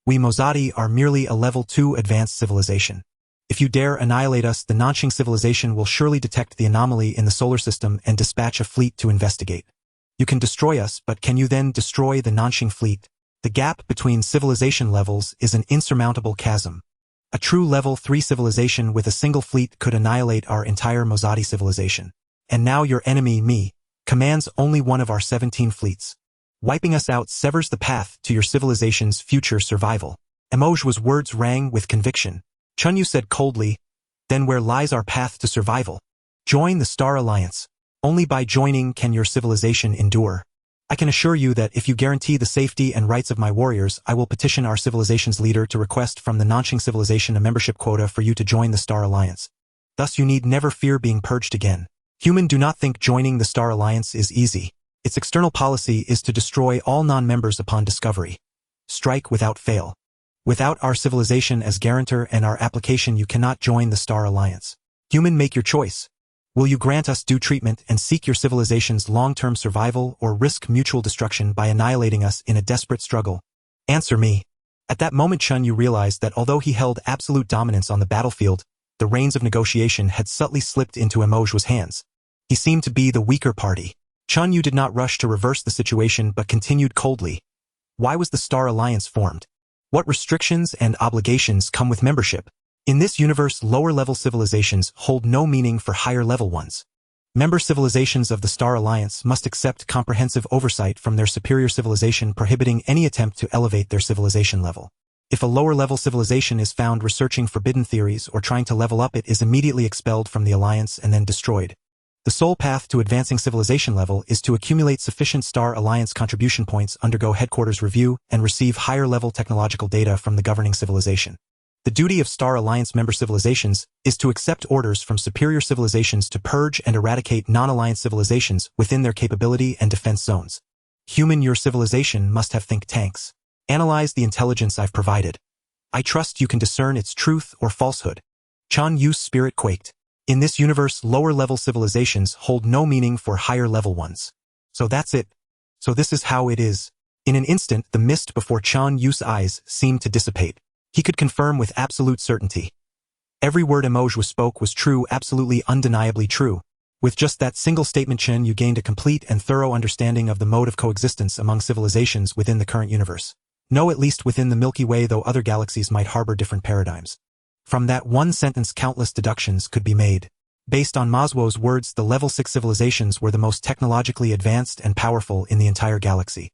we Mozodi are merely a level 2 advanced civilization. If you dare annihilate us, the Nanqing civilization will surely detect the anomaly in the solar system and dispatch a fleet to investigate. You can destroy us, but can you then destroy the Nanqing fleet? The gap between civilization levels is an insurmountable chasm. A true level 3 civilization with a single fleet could annihilate our entire Mozodi civilization. And now your enemy, me, commands only one of our 17 fleets. Wiping us out severs the path to your civilization's future survival. Emoju's words rang with conviction. Chen Yue said coldly, then where lies our path to survival? Join the Star Alliance. Only by joining can your civilization endure. I can assure you that if you guarantee the safety and rights of my warriors, I will petition our civilization's leader to request from the Nanqing civilization a membership quota for you to join the Star Alliance. Thus you need never fear being purged again. Human do not think joining the Star Alliance is easy. Its external policy is to destroy all non-members upon discovery. Strike without fail. Without our civilization as guarantor and our application, you cannot join the Star Alliance. Human, make your choice. Will you grant us due treatment and seek your civilization's long-term survival, or risk mutual destruction by annihilating us in a desperate struggle? Answer me. At that moment Chen Yue realized that although he held absolute dominance on the battlefield, the reins of negotiation had subtly slipped into Emoju's hands. He seemed to be the weaker party. Chen Yue did not rush to reverse the situation but continued coldly. Why was the Star Alliance formed? What restrictions and obligations come with membership? In this universe, lower-level civilizations hold no meaning for higher-level ones. Member civilizations of the Star Alliance must accept comprehensive oversight from their superior civilization, prohibiting any attempt to elevate their civilization level. If a lower-level civilization is found researching forbidden theories or trying to level up, it is immediately expelled from the Alliance and then destroyed. The sole path to advancing civilization level is to accumulate sufficient Star Alliance contribution points, undergo headquarters review, and receive higher-level technological data from the governing civilization. The duty of Star Alliance member civilizations is to accept orders from superior civilizations to purge and eradicate non-alliance civilizations within their capability and defense zones. Human, your civilization must have think tanks. Analyze the intelligence I've provided. I trust you can discern its truth or falsehood. Chen Yue's spirit quaked. In this universe, lower-level civilizations hold no meaning for higher-level ones. So that's it. So this is how it is. In an instant, the mist before Chen Yue's eyes seemed to dissipate. He could confirm with absolute certainty. Every word Emoju spoke was true, absolutely undeniably true. With just that single statement, Chen Yue gained a complete and thorough understanding of the mode of coexistence among civilizations within the current universe. No, at least within the Milky Way, though other galaxies might harbor different paradigms. From that one sentence, countless deductions could be made. Based on Maslo's words, the level 6 civilizations were the most technologically advanced and powerful in the entire galaxy.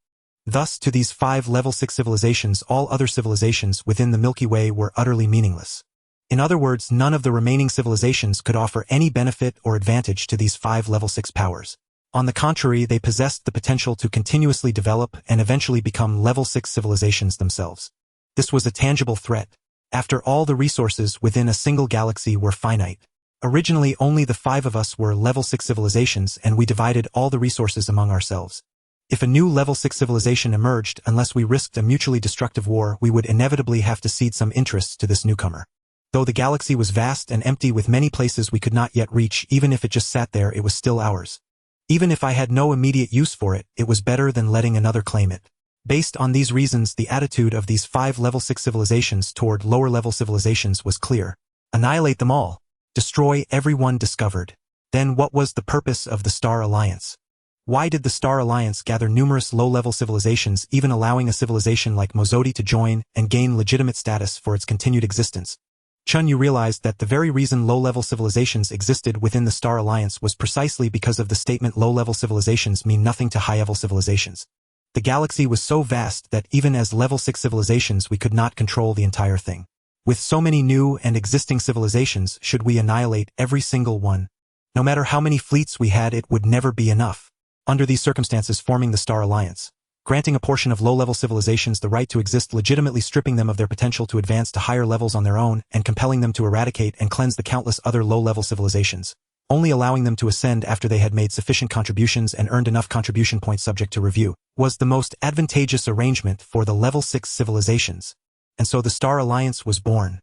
Thus, to these 5 level 6 civilizations, all other civilizations within the Milky Way were utterly meaningless. In other words, none of the remaining civilizations could offer any benefit or advantage to these 5 level 6 powers. On the contrary, they possessed the potential to continuously develop and eventually become level 6 civilizations themselves. This was a tangible threat. After all, the resources within a single galaxy were finite. Originally, only the 5 of us were level 6 civilizations, and we divided all the resources among ourselves. If a new level 6 civilization emerged, unless we risked a mutually destructive war, we would inevitably have to cede some interests to this newcomer. Though the galaxy was vast and empty with many places we could not yet reach, even if it just sat there, it was still ours. Even if I had no immediate use for it, it was better than letting another claim it. Based on these reasons, the attitude of these 5 level 6 civilizations toward lower-level civilizations was clear. Annihilate them all. Destroy everyone discovered. Then what was the purpose of the Star Alliance? Why did the Star Alliance gather numerous low-level civilizations, even allowing a civilization like Mozodi to join and gain legitimate status for its continued existence? Chen Yue realized that the very reason low-level civilizations existed within the Star Alliance was precisely because of the statement low-level civilizations mean nothing to high-level civilizations. The galaxy was so vast that even as level 6 civilizations we could not control the entire thing. With so many new and existing civilizations, should we annihilate every single one? No matter how many fleets we had, it would never be enough. Under these circumstances, forming the Star Alliance, granting a portion of low-level civilizations the right to exist, legitimately stripping them of their potential to advance to higher levels on their own, and compelling them to eradicate and cleanse the countless other low-level civilizations, only allowing them to ascend after they had made sufficient contributions and earned enough contribution points subject to review, was the most advantageous arrangement for the level 6 civilizations. And so the Star Alliance was born.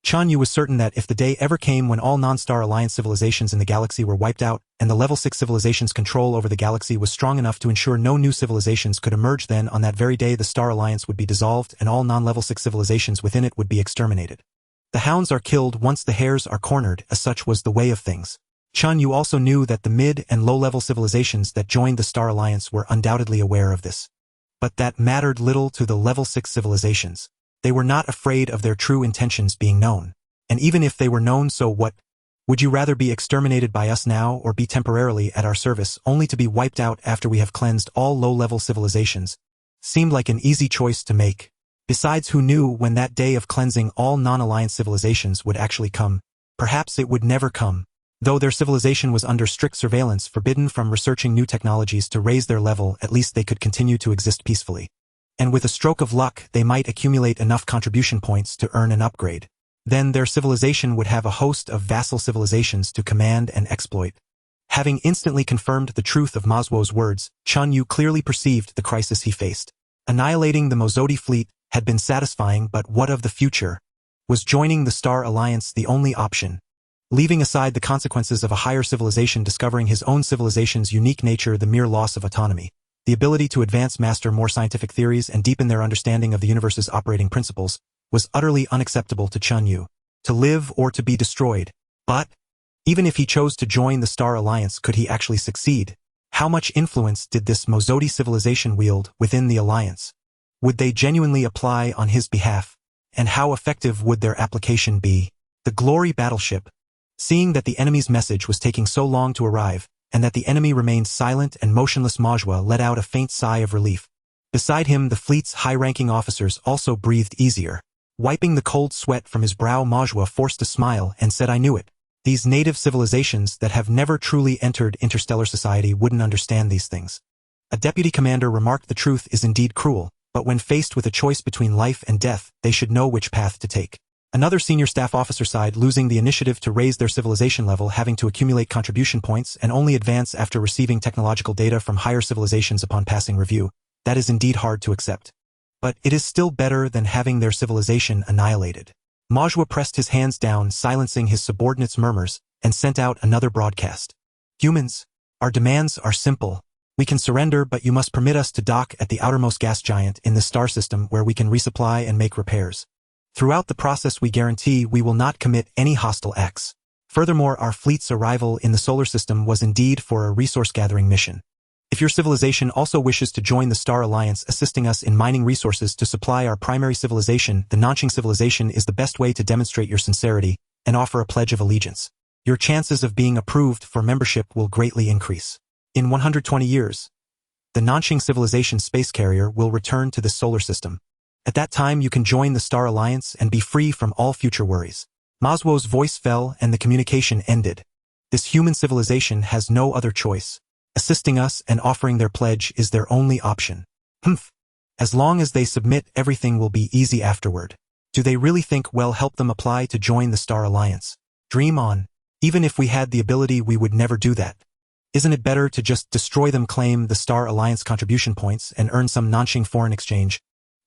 Chen Yue was certain that if the day ever came when all non-Star Alliance civilizations in the galaxy were wiped out, and the level 6 civilizations' control over the galaxy was strong enough to ensure no new civilizations could emerge, then on that very day the Star Alliance would be dissolved and all non-level 6 civilizations within it would be exterminated. The hounds are killed once the hares are cornered, as such was the way of things. Chen Yue also knew that the mid- and low-level civilizations that joined the Star Alliance were undoubtedly aware of this. But that mattered little to the level 6 civilizations. They were not afraid of their true intentions being known. And even if they were known, so what? Would you rather be exterminated by us now or be temporarily at our service, only to be wiped out after we have cleansed all low-level civilizations? Seemed like an easy choice to make. Besides, who knew when that day of cleansing all non-alliance civilizations would actually come? Perhaps it would never come. Though their civilization was under strict surveillance, forbidden from researching new technologies to raise their level, at least they could continue to exist peacefully. And with a stroke of luck, they might accumulate enough contribution points to earn an upgrade. Then their civilization would have a host of vassal civilizations to command and exploit. Having instantly confirmed the truth of Maswo's words, Chen Yue clearly perceived the crisis he faced. Annihilating the Mozodi fleet had been satisfying, but what of the future? Was joining the Star Alliance the only option? Leaving aside the consequences of a higher civilization discovering his own civilization's unique nature, the mere loss of autonomy, the ability to advance, master more scientific theories, and deepen their understanding of the universe's operating principles, was utterly unacceptable to Chen Yue. To live or to be destroyed. But even if he chose to join the Star Alliance, could he actually succeed? How much influence did this Mozodi civilization wield within the alliance? Would they genuinely apply on his behalf? And how effective would their application be? The Glory battleship. Seeing that the enemy's message was taking so long to arrive, and that the enemy remained silent and motionless, Majwa let out a faint sigh of relief. Beside him, the fleet's high-ranking officers also breathed easier. Wiping the cold sweat from his brow, Majwa forced a smile and said, "I knew it. These native civilizations that have never truly entered interstellar society wouldn't understand these things." A deputy commander remarked, "The truth is indeed cruel, but when faced with a choice between life and death, they should know which path to take." Another senior staff officer sighed, losing the initiative to raise their civilization level, having to accumulate contribution points and only advance after receiving technological data from higher civilizations upon passing review. That is indeed hard to accept. But it is still better than having their civilization annihilated. Majwa pressed his hands down, silencing his subordinates' murmurs, and sent out another broadcast. "Humans, our demands are simple. We can surrender, but you must permit us to dock at the outermost gas giant in the star system where we can resupply and make repairs. Throughout the process, we guarantee we will not commit any hostile acts. Furthermore, our fleet's arrival in the solar system was indeed for a resource-gathering mission. If your civilization also wishes to join the Star Alliance, assisting us in mining resources to supply our primary civilization, the Nanqing civilization is the best way to demonstrate your sincerity and offer a pledge of allegiance. Your chances of being approved for membership will greatly increase. In 120 years, the Nanqing civilization space carrier will return to the solar system. At that time, you can join the Star Alliance and be free from all future worries." Maswo's voice fell and the communication ended. This human civilization has no other choice. Assisting us and offering their pledge is their only option. Humph. As long as they submit, everything will be easy afterward. Do they really think we'll help them apply to join the Star Alliance? Dream on. Even if we had the ability, we would never do that. Isn't it better to just destroy them, claim the Star Alliance contribution points, and earn some Nanqing foreign exchange?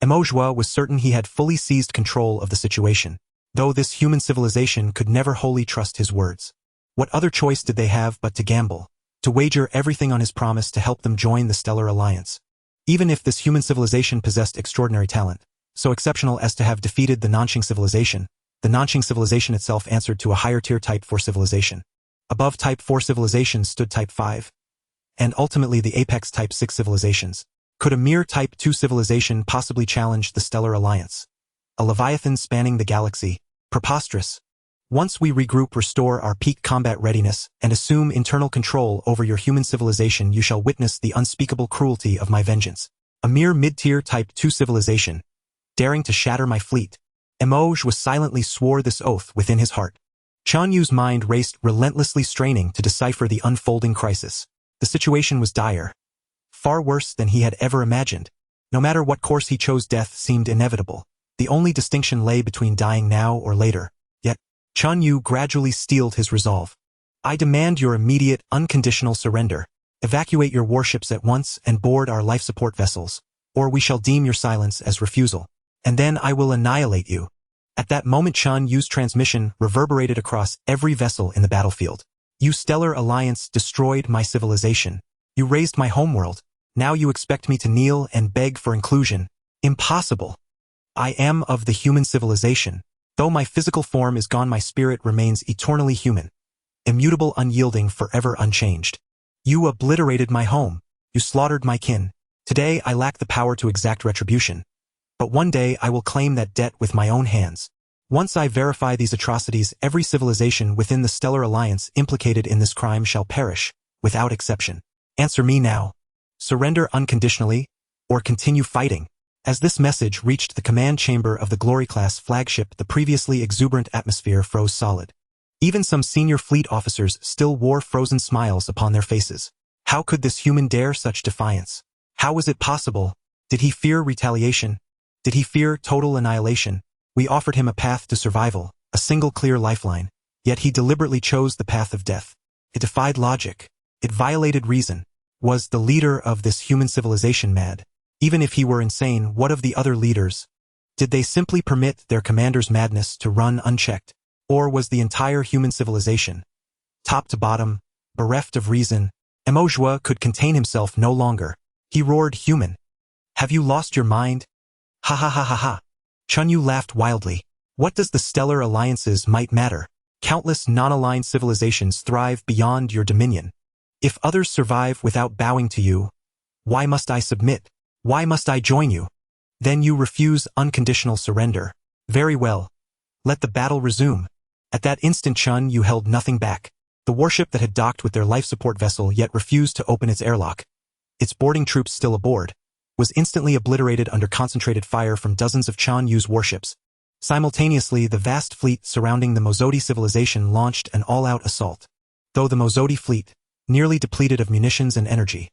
Emoujua was certain he had fully seized control of the situation, though this human civilization could never wholly trust his words. What other choice did they have but to gamble, to wager everything on his promise to help them join the Stellar Alliance? Even if this human civilization possessed extraordinary talent, so exceptional as to have defeated the Nanqing civilization, the Nanqing civilization itself answered to a higher tier Type 4 civilization. Above Type 4 civilizations stood Type 5, and ultimately the apex Type 6 civilizations. Could a mere Type 2 civilization possibly challenge the Stellar Alliance? A leviathan spanning the galaxy. Preposterous. Once we regroup, restore our peak combat readiness, and assume internal control over your human civilization, you shall witness the unspeakable cruelty of my vengeance. A mere mid-tier Type 2 civilization, daring to shatter my fleet. Emoujua silently swore this oath within his heart. Chen Yue's mind raced, relentlessly straining to decipher the unfolding crisis. The situation was dire. Far worse than he had ever imagined. No matter what course he chose, death seemed inevitable. The only distinction lay between dying now or later. Yet, Chen Yue gradually steeled his resolve. "I demand your immediate, unconditional surrender. Evacuate your warships at once and board our life support vessels, or we shall deem your silence as refusal. And then I will annihilate you." At that moment, Chen Yue's transmission reverberated across every vessel in the battlefield. "You Stellar Alliance destroyed my civilization. You razed my homeworld. Now you expect me to kneel and beg for inclusion? Impossible. I am of the human civilization. Though my physical form is gone, my spirit remains eternally human. Immutable, unyielding, forever unchanged. You obliterated my home. You slaughtered my kin. Today I lack the power to exact retribution. But one day I will claim that debt with my own hands. Once I verify these atrocities, every civilization within the Stellar Alliance implicated in this crime shall perish, without exception. Answer me now. Surrender unconditionally, or continue fighting." As this message reached the command chamber of the Glory-class flagship, the previously exuberant atmosphere froze solid. Even some senior fleet officers still wore frozen smiles upon their faces. How could this human dare such defiance? How was it possible? Did he fear retaliation? Did he fear total annihilation? We offered him a path to survival, a single clear lifeline. Yet he deliberately chose the path of death. It defied logic. It violated reason. Was the leader of this human civilization mad? Even if he were insane, what of the other leaders? Did they simply permit their commander's madness to run unchecked? Or was the entire human civilization, top to bottom, bereft of reason? Emoji could contain himself no longer. He roared, "Human! Have you lost your mind?" Ha ha ha ha ha. Chen Yue laughed wildly. What does the stellar alliance's might matter? Countless non-aligned civilizations thrive beyond your dominion. If others survive without bowing to you, why must I submit? Why must I join you? Then you refuse unconditional surrender. Very well. Let the battle resume. At that instant, Chen Yue held nothing back. The warship that had docked with their life support vessel yet refused to open its airlock, its boarding troops still aboard, was instantly obliterated under concentrated fire from dozens of Chen Yue's warships. Simultaneously, the vast fleet surrounding the Mozodi civilization launched an all-out assault. Though the Mozodi fleet, nearly depleted of munitions and energy,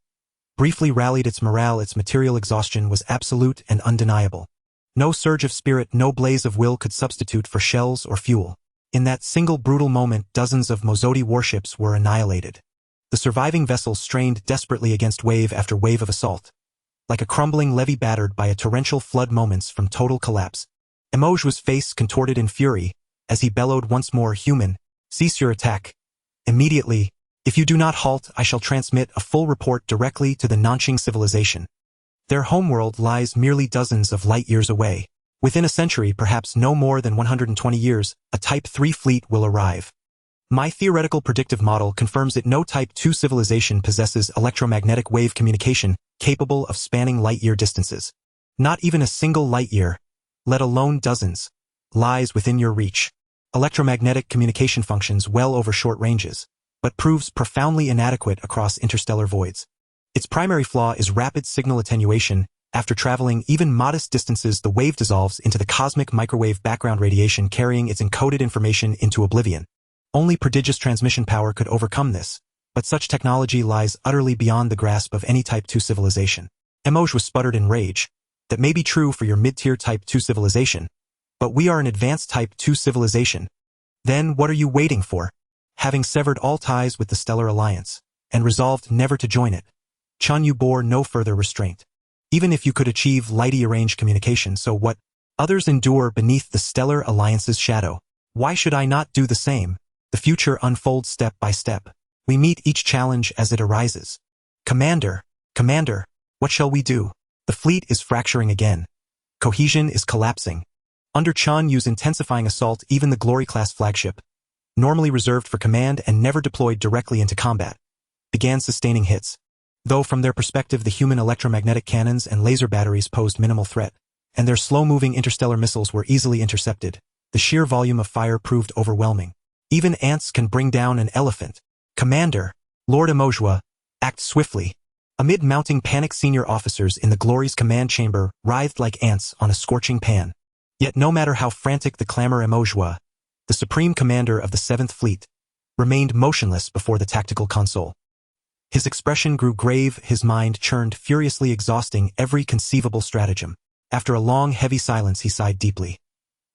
briefly rallied its morale, its material exhaustion was absolute and undeniable. No surge of spirit, no blaze of will could substitute for shells or fuel. In that single brutal moment, dozens of Mozodi warships were annihilated. The surviving vessels strained desperately against wave after wave of assault, like a crumbling levee battered by a torrential flood, moments from total collapse. Emoji's face contorted in fury as he bellowed once more, "Human, cease your attack. Immediately. If you do not halt, I shall transmit a full report directly to the Nanqing civilization. Their homeworld lies merely dozens of light years away. Within a century, perhaps no more than 120 years, a Type 3 fleet will arrive. My theoretical predictive model confirms that no Type 2 civilization possesses electromagnetic wave communication capable of spanning light-year distances. Not even a single light-year, let alone dozens, lies within your reach. Electromagnetic communication functions well over short ranges, but proves profoundly inadequate across interstellar voids. Its primary flaw is rapid signal attenuation. After traveling even modest distances, the wave dissolves into the cosmic microwave background radiation, carrying its encoded information into oblivion. Only prodigious transmission power could overcome this, but such technology lies utterly beyond the grasp of any Type 2 civilization. Emoji was sputtered in rage. That may be true for your mid-tier Type 2 civilization, but we are an advanced Type 2 civilization. Then what are you waiting for? Having severed all ties with the Stellar Alliance, and resolved never to join it, Chen Yue bore no further restraint. Even if you could achieve light-year-range communication, so what? Others endure beneath the Stellar Alliance's shadow. Why should I not do the same? The future unfolds step by step. We meet each challenge as it arises. Commander, what shall we do? The fleet is fracturing again. Cohesion is collapsing. Under Chen Yue's intensifying assault, even the Glory-class flagship, normally reserved for command and never deployed directly into combat, began sustaining hits. Though from their perspective the human electromagnetic cannons and laser batteries posed minimal threat, and their slow-moving interstellar missiles were easily intercepted, the sheer volume of fire proved overwhelming. Even ants can bring down an elephant. Commander, Lord Emoji, act swiftly. Amid mounting panic, senior officers in the Glory's command chamber writhed like ants on a scorching pan. Yet no matter how frantic the clamor, Emoji, the supreme commander of the 7th Fleet, remained motionless before the tactical console. His expression grew grave, his mind churned furiously, exhausting every conceivable stratagem. After a long, heavy silence, he sighed deeply.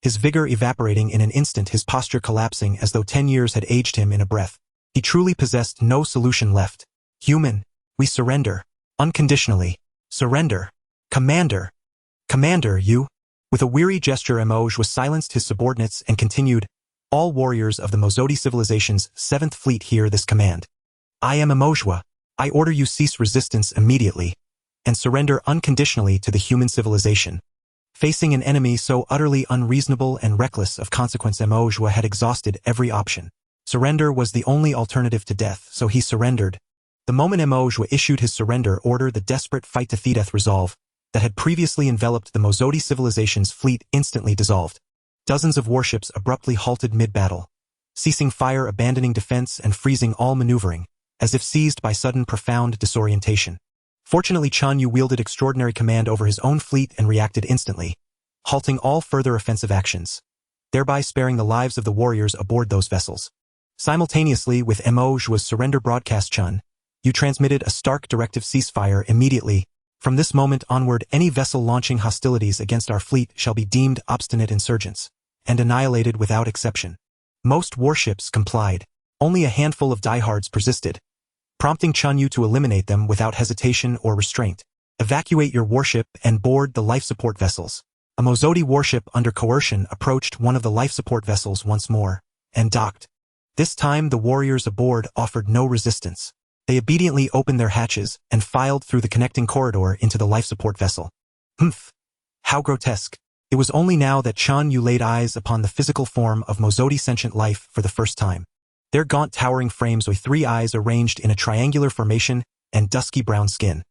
His vigor evaporating in an instant, his posture collapsing as though 10 years had aged him in a breath. He truly possessed no solution left. Human, we surrender. Unconditionally. Surrender. Commander. Commander, you. With a weary gesture, Emoji was silenced his subordinates and continued, all warriors of the Mozodi civilization's 7th Fleet hear this command. I am Emoji. I order you cease resistance immediately, and surrender unconditionally to the human civilization. Facing an enemy so utterly unreasonable and reckless of consequence, Emoji had exhausted every option. Surrender was the only alternative to death, so he surrendered. The moment Emoji issued his surrender order, the desperate fight-to-the-death resolve that had previously enveloped the Mozodi civilization's fleet instantly dissolved. Dozens of warships abruptly halted mid-battle, ceasing fire, abandoning defense, and freezing all maneuvering, as if seized by sudden profound disorientation. Fortunately, Chen Yue wielded extraordinary command over his own fleet and reacted instantly, halting all further offensive actions, thereby sparing the lives of the warriors aboard those vessels. Simultaneously with Emoji's surrender broadcast, Chen Yue transmitted a stark directive: ceasefire immediately. From this moment onward, any vessel launching hostilities against our fleet shall be deemed obstinate insurgents, and annihilated without exception. Most warships complied. Only a handful of diehards persisted, prompting Chen Yue to eliminate them without hesitation or restraint. Evacuate your warship and board the life support vessels. A Mozodi warship under coercion approached one of the life support vessels once more, and docked. This time the warriors aboard offered no resistance. They obediently opened their hatches and filed through the connecting corridor into the life support vessel. Humph! How grotesque! It was only now that Chen Yue laid eyes upon the physical form of Mozodi sentient life for the first time. Their gaunt towering frames with 3 eyes arranged in a triangular formation and dusky brown skin.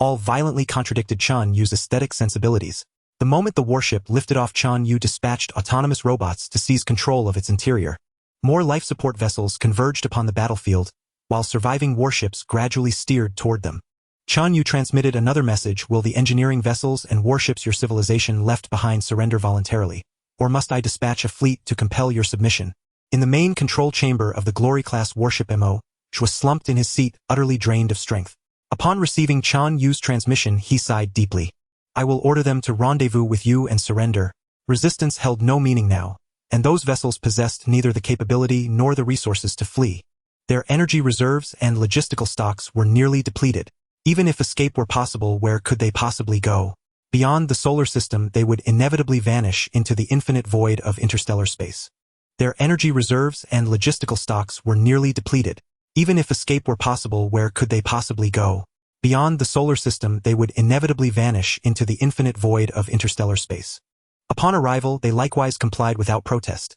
All violently contradicted Chen Yue's aesthetic sensibilities. The moment the warship lifted off, Chen Yue dispatched autonomous robots to seize control of its interior. More life support vessels converged upon the battlefield, while surviving warships gradually steered toward them. Chen Yue transmitted another message: will the engineering vessels and warships your civilization left behind surrender voluntarily, or must I dispatch a fleet to compel your submission? In the main control chamber of the Glory-class warship Mo, Chen was slumped in his seat, utterly drained of strength. Upon receiving Chen Yue's transmission, he sighed deeply. I will order them to rendezvous with you and surrender. Resistance held no meaning now, and those vessels possessed neither the capability nor the resources to flee. Their energy reserves and logistical stocks were nearly depleted. Even if escape were possible, where could they possibly go? Beyond the solar system, they would inevitably vanish into the infinite void of interstellar space. Their energy reserves and logistical stocks were nearly depleted. Even if escape were possible, where could they possibly go? Beyond the solar system, they would inevitably vanish into the infinite void of interstellar space. Upon arrival, they likewise complied without protest,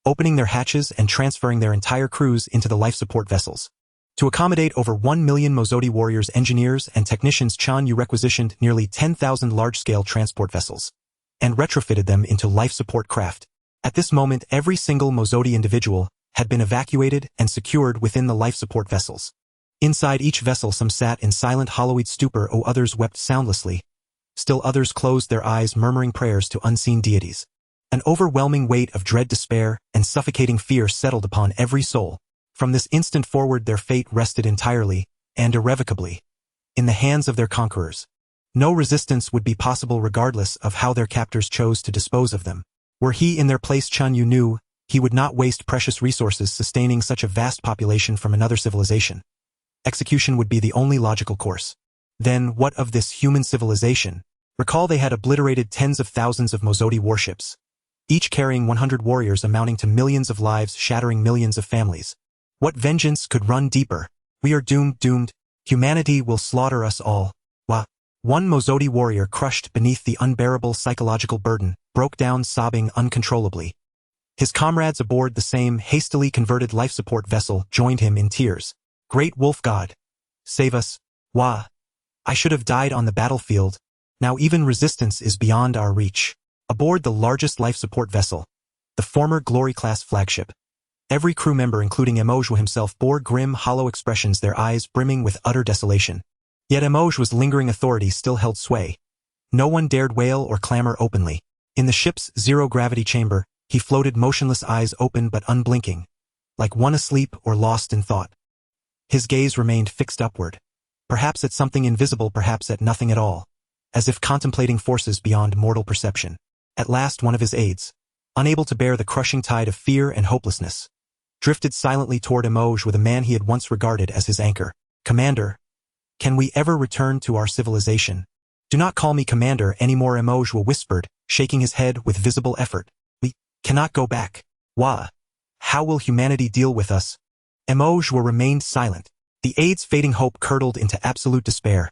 opening their hatches and transferring their entire crews into the life support vessels. To accommodate over 1 million Mozodi warriors, engineers, and technicians, Chen Yue requisitioned nearly 10,000 large-scale transport vessels and retrofitted them into life support craft. At this moment, every single Mozodi individual had been evacuated and secured within the life support vessels. Inside each vessel, some sat in silent hollowed stupor, others wept soundlessly. Still others closed their eyes, murmuring prayers to unseen deities. An overwhelming weight of dread, despair, and suffocating fear settled upon every soul. From this instant forward, their fate rested entirely and irrevocably in the hands of their conquerors. No resistance would be possible regardless of how their captors chose to dispose of them. Were he in their place, Chen Yue knew he would not waste precious resources sustaining such a vast population from another civilization. Execution would be the only logical course. Then, what of this human civilization? Recall they had obliterated tens of thousands of Mozodi warships, each carrying 100 warriors, amounting to millions of lives, shattering millions of families. What vengeance could run deeper? We are doomed. Humanity will slaughter us all. Wah! One Mozodi warrior, crushed beneath the unbearable psychological burden, broke down, sobbing uncontrollably. His comrades aboard the same hastily converted life support vessel joined him in tears. Great Wolf God, save us. Wah! I should have died on the battlefield. Now even resistance is beyond our reach. Aboard the largest life support vessel, the former Glory-class flagship, every crew member, including Mo himself, bore grim, hollow expressions, their eyes brimming with utter desolation. Yet Mo's lingering authority still held sway. No one dared wail or clamor openly. In the ship's zero-gravity chamber, he floated motionless, eyes open but unblinking, like one asleep or lost in thought. His gaze remained fixed upward, perhaps at something invisible, perhaps at nothing at all, as if contemplating forces beyond mortal perception. At last one of his aides, unable to bear the crushing tide of fear and hopelessness, drifted silently toward Mo with a man he had once regarded as his anchor. Commander, can we ever return to our civilization? Do not call me commander anymore, Mo whispered, shaking his head with visible effort. We cannot go back. Wah! How will humanity deal with us? Mo remained silent. The aide's fading hope curdled into absolute despair,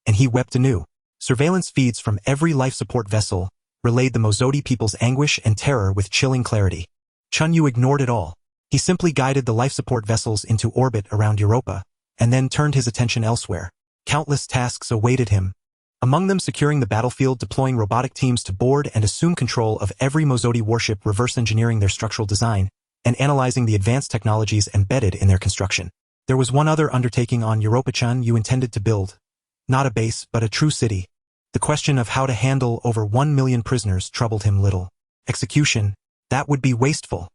and he wept anew. Surveillance feeds from every life support vessel relayed the Mozodi people's anguish and terror with chilling clarity. Chen Yue ignored it all. He simply guided the life support vessels into orbit around Europa, and then turned his attention elsewhere. Countless tasks awaited him, among them securing the battlefield, deploying robotic teams to board and assume control of every Mozodi warship, reverse engineering their structural design, and analyzing the advanced technologies embedded in their construction. There was one other undertaking on Europa. Chen Yue intended to build, not a base, but a true city. The question of how to handle over 1 million prisoners troubled him little. Execution, that would be wasteful.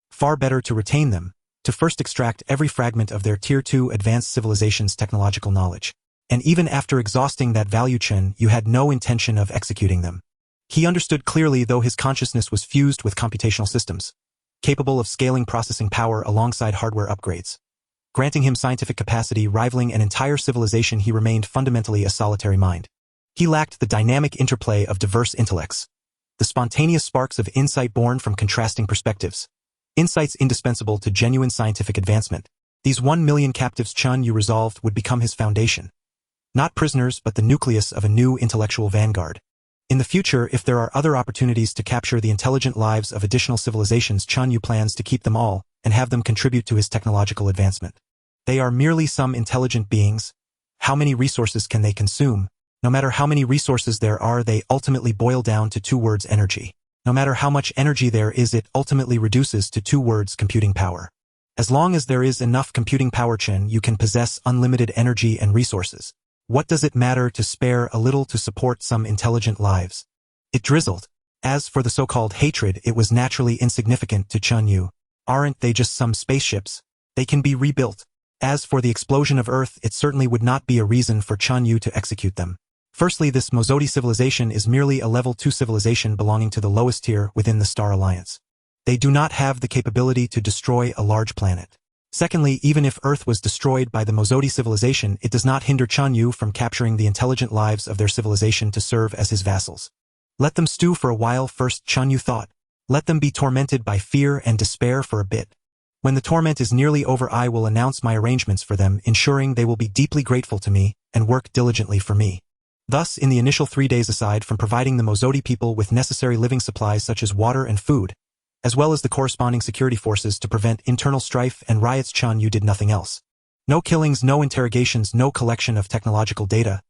Far better to retain them, to first extract every fragment of their Tier 2 advanced civilization's technological knowledge. And even after exhausting that value, Chen Yue had no intention of executing them. He understood clearly, though his consciousness was fused with computational systems, capable of scaling processing power alongside hardware upgrades. Granting him scientific capacity rivaling an entire civilization, he remained fundamentally a solitary mind. He lacked the dynamic interplay of diverse intellects, the spontaneous sparks of insight born from contrasting perspectives, insights indispensable to genuine scientific advancement. These 1,000,000 captives Chen Yue resolved would become his foundation. Not prisoners, but the nucleus of a new intellectual vanguard. In the future, if there are other opportunities to capture the intelligent lives of additional civilizations, Chen Yue plans to keep them all and have them contribute to his technological advancement. They are merely some intelligent beings. How many resources can they consume? No matter how many resources there are, they ultimately boil down to two words: energy. No matter how much energy there is, it ultimately reduces to two words: computing power. As long as there is enough computing power, Chen, you can possess unlimited energy and resources. What does it matter to spare a little to support some intelligent lives? It drizzled. As for the so-called hatred, it was naturally insignificant to Chen Yue. Aren't they just some spaceships? They can be rebuilt. As for the explosion of Earth, it certainly would not be a reason for Chen Yue to execute them. Firstly, this Mozodi civilization is merely a level 2 civilization belonging to the lowest tier within the Star Alliance. They do not have the capability to destroy a large planet. Secondly, even if Earth was destroyed by the Mozodi civilization, it does not hinder Chen Yue from capturing the intelligent lives of their civilization to serve as his vassals. Let them stew for a while first, Chen Yue thought. Let them be tormented by fear and despair for a bit. When the torment is nearly over, I will announce my arrangements for them, ensuring they will be deeply grateful to me and work diligently for me. Thus, in the initial 3 days, aside from providing the Mozodi people with necessary living supplies such as water and food, as well as the corresponding security forces to prevent internal strife and riots, Chen Yue did nothing else. No killings, no interrogations, no collection of technological data.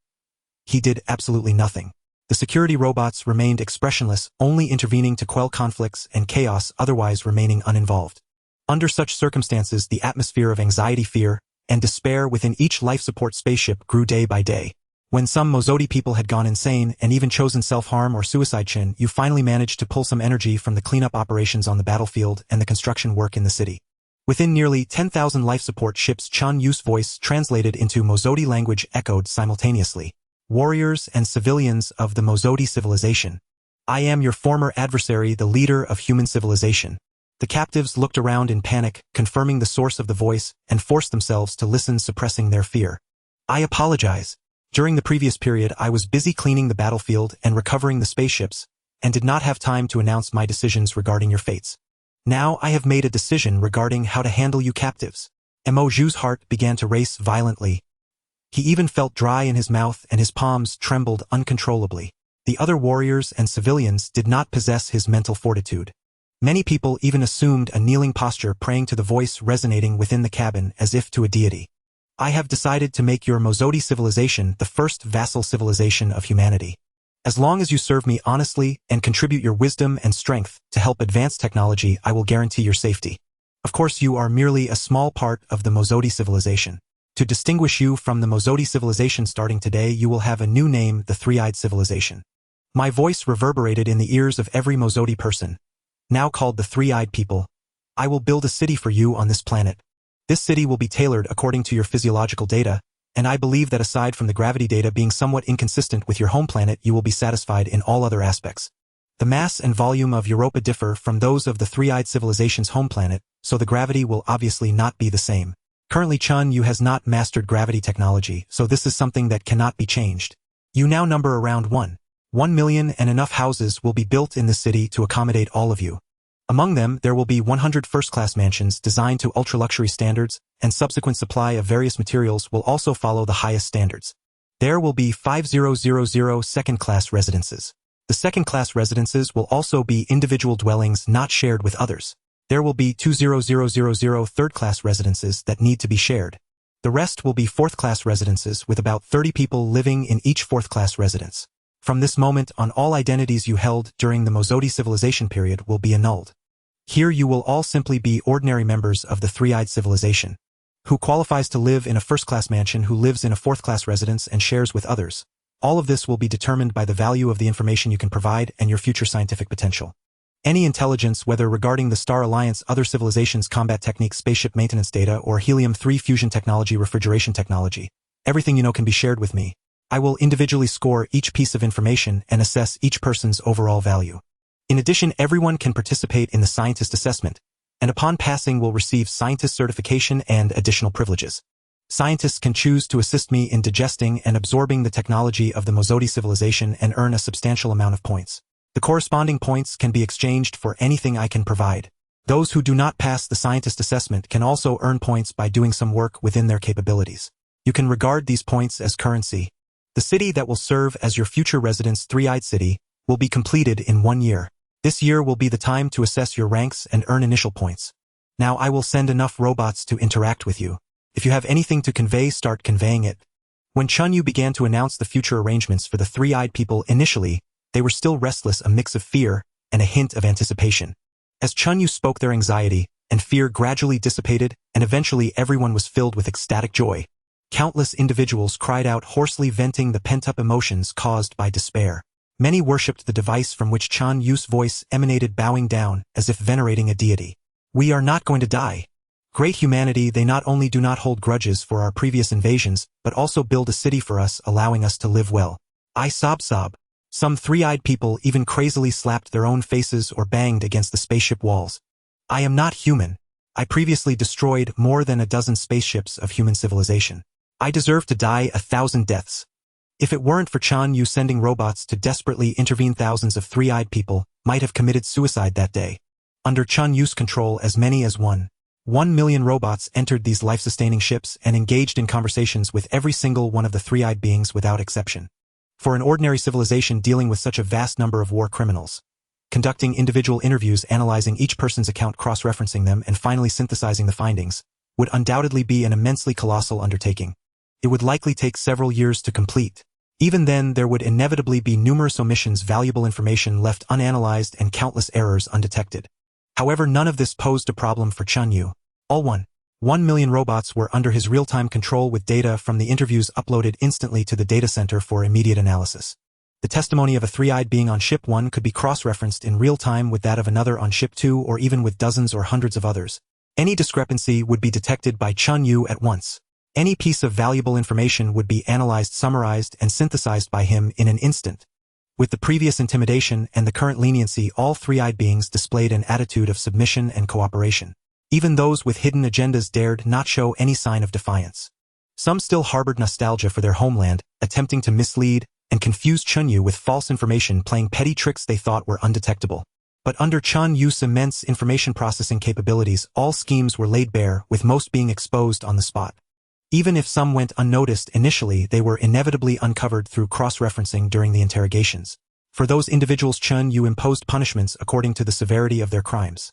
He did absolutely nothing. The security robots remained expressionless, only intervening to quell conflicts and chaos, otherwise remaining uninvolved. Under such circumstances, the atmosphere of anxiety, fear, and despair within each life support spaceship grew day by day. When some Mozodi people had gone insane and even chosen self-harm or suicide, Chen Yue finally managed to pull some energy from the cleanup operations on the battlefield and the construction work in the city. Within nearly 10,000 life support ships, Chen Yue's voice translated into Mozodi language echoed simultaneously. Warriors and civilians of the Mozodi civilization. I am your former adversary, the leader of human civilization. The captives looked around in panic, confirming the source of the voice, and forced themselves to listen, suppressing their fear. I apologize. During the previous period, I was busy cleaning the battlefield and recovering the spaceships, and did not have time to announce my decisions regarding your fates. Now I have made a decision regarding how to handle you captives. Mo Zhu's heart began to race violently. He even felt dry in his mouth and his palms trembled uncontrollably. The other warriors and civilians did not possess his mental fortitude. Many people even assumed a kneeling posture, praying to the voice resonating within the cabin as if to a deity. I have decided to make your Mozodi civilization the first vassal civilization of humanity. As long as you serve me honestly and contribute your wisdom and strength to help advance technology, I will guarantee your safety. Of course, you are merely a small part of the Mozodi civilization. To distinguish you from the Mozodi civilization, starting today, you will have a new name, the Three-Eyed Civilization. My voice reverberated in the ears of every Mozodi person, now called the Three-Eyed People. I will build a city for you on this planet. This city will be tailored according to your physiological data, and I believe that aside from the gravity data being somewhat inconsistent with your home planet, you will be satisfied in all other aspects. The mass and volume of Europa differ from those of the Three-Eyed Civilization's home planet, so the gravity will obviously not be the same. Currently, Chen Yue has not mastered gravity technology, so this is something that cannot be changed. You now number around 1 million, and enough houses will be built in the city to accommodate all of you. Among them, there will be 100 first-class mansions designed to ultra-luxury standards, and subsequent supply of various materials will also follow the highest standards. There will be 5000 second-class residences. The second-class residences will also be individual dwellings not shared with others. There will be 20000 third-class residences that need to be shared. The rest will be fourth-class residences with about 30 people living in each fourth-class residence. From this moment on, all identities you held during the Mozodi civilization period will be annulled. Here you will all simply be ordinary members of the Three-Eyed Civilization. Who qualifies to live in a first-class mansion, who lives in a fourth-class residence and shares with others. All of this will be determined by the value of the information you can provide and your future scientific potential. Any intelligence, whether regarding the Star Alliance, other civilizations, combat techniques, spaceship maintenance data, or helium-3 fusion technology, refrigeration technology, everything you know can be shared with me. I will individually score each piece of information and assess each person's overall value. In addition, everyone can participate in the scientist assessment, and upon passing will receive scientist certification and additional privileges. Scientists can choose to assist me in digesting and absorbing the technology of the Mozodi civilization and earn a substantial amount of points. The corresponding points can be exchanged for anything I can provide. Those who do not pass the scientist assessment can also earn points by doing some work within their capabilities. You can regard these points as currency. The city that will serve as your future residence, Three-Eyed City, will be completed in 1 year. This year will be the time to assess your ranks and earn initial points. Now I will send enough robots to interact with you. If you have anything to convey, start conveying it. When Chen Yue began to announce the future arrangements for the three-eyed people initially, they were still restless, a mix of fear and a hint of anticipation. As Chen Yue spoke, their anxiety and fear gradually dissipated, and eventually everyone was filled with ecstatic joy. Countless individuals cried out hoarsely, venting the pent-up emotions caused by despair. Many worshipped the device from which Chen Yue's voice emanated, bowing down as if venerating a deity. We are not going to die. Great humanity, they not only do not hold grudges for our previous invasions, but also build a city for us, allowing us to live well. I sob. Some three-eyed people even crazily slapped their own faces or banged against the spaceship walls. I am not human. I previously destroyed more than a dozen spaceships of human civilization. I deserve to die 1,000 deaths. If it weren't for Chen Yue sending robots to desperately intervene, thousands of three-eyed people might have committed suicide that day. Under Chen Yue's control, as many as 1 million robots entered these life-sustaining ships and engaged in conversations with every single one of the three-eyed beings without exception. For an ordinary civilization dealing with such a vast number of war criminals, conducting individual interviews, analyzing each person's account, cross-referencing them, and finally synthesizing the findings, would undoubtedly be an immensely colossal undertaking. It would likely take several years to complete. Even then, there would inevitably be numerous omissions, valuable information left unanalyzed, and countless errors undetected. However, none of this posed a problem for Chen Yue. All 1 million robots were under his real-time control, with data from the interviews uploaded instantly to the data center for immediate analysis. The testimony of a three-eyed being on Ship 1 could be cross-referenced in real time with that of another on Ship 2, or even with dozens or hundreds of others. Any discrepancy would be detected by Chen Yue at once. Any piece of valuable information would be analyzed, summarized, and synthesized by him in an instant. With the previous intimidation and the current leniency, all three-eyed beings displayed an attitude of submission and cooperation. Even those with hidden agendas dared not show any sign of defiance. Some still harbored nostalgia for their homeland, attempting to mislead and confuse Chen Yue with false information, playing petty tricks they thought were undetectable. But under Chen Yue's immense information processing capabilities, all schemes were laid bare, with most being exposed on the spot. Even if some went unnoticed initially, they were inevitably uncovered through cross-referencing during the interrogations. For those individuals, Chen Yue imposed punishments according to the severity of their crimes,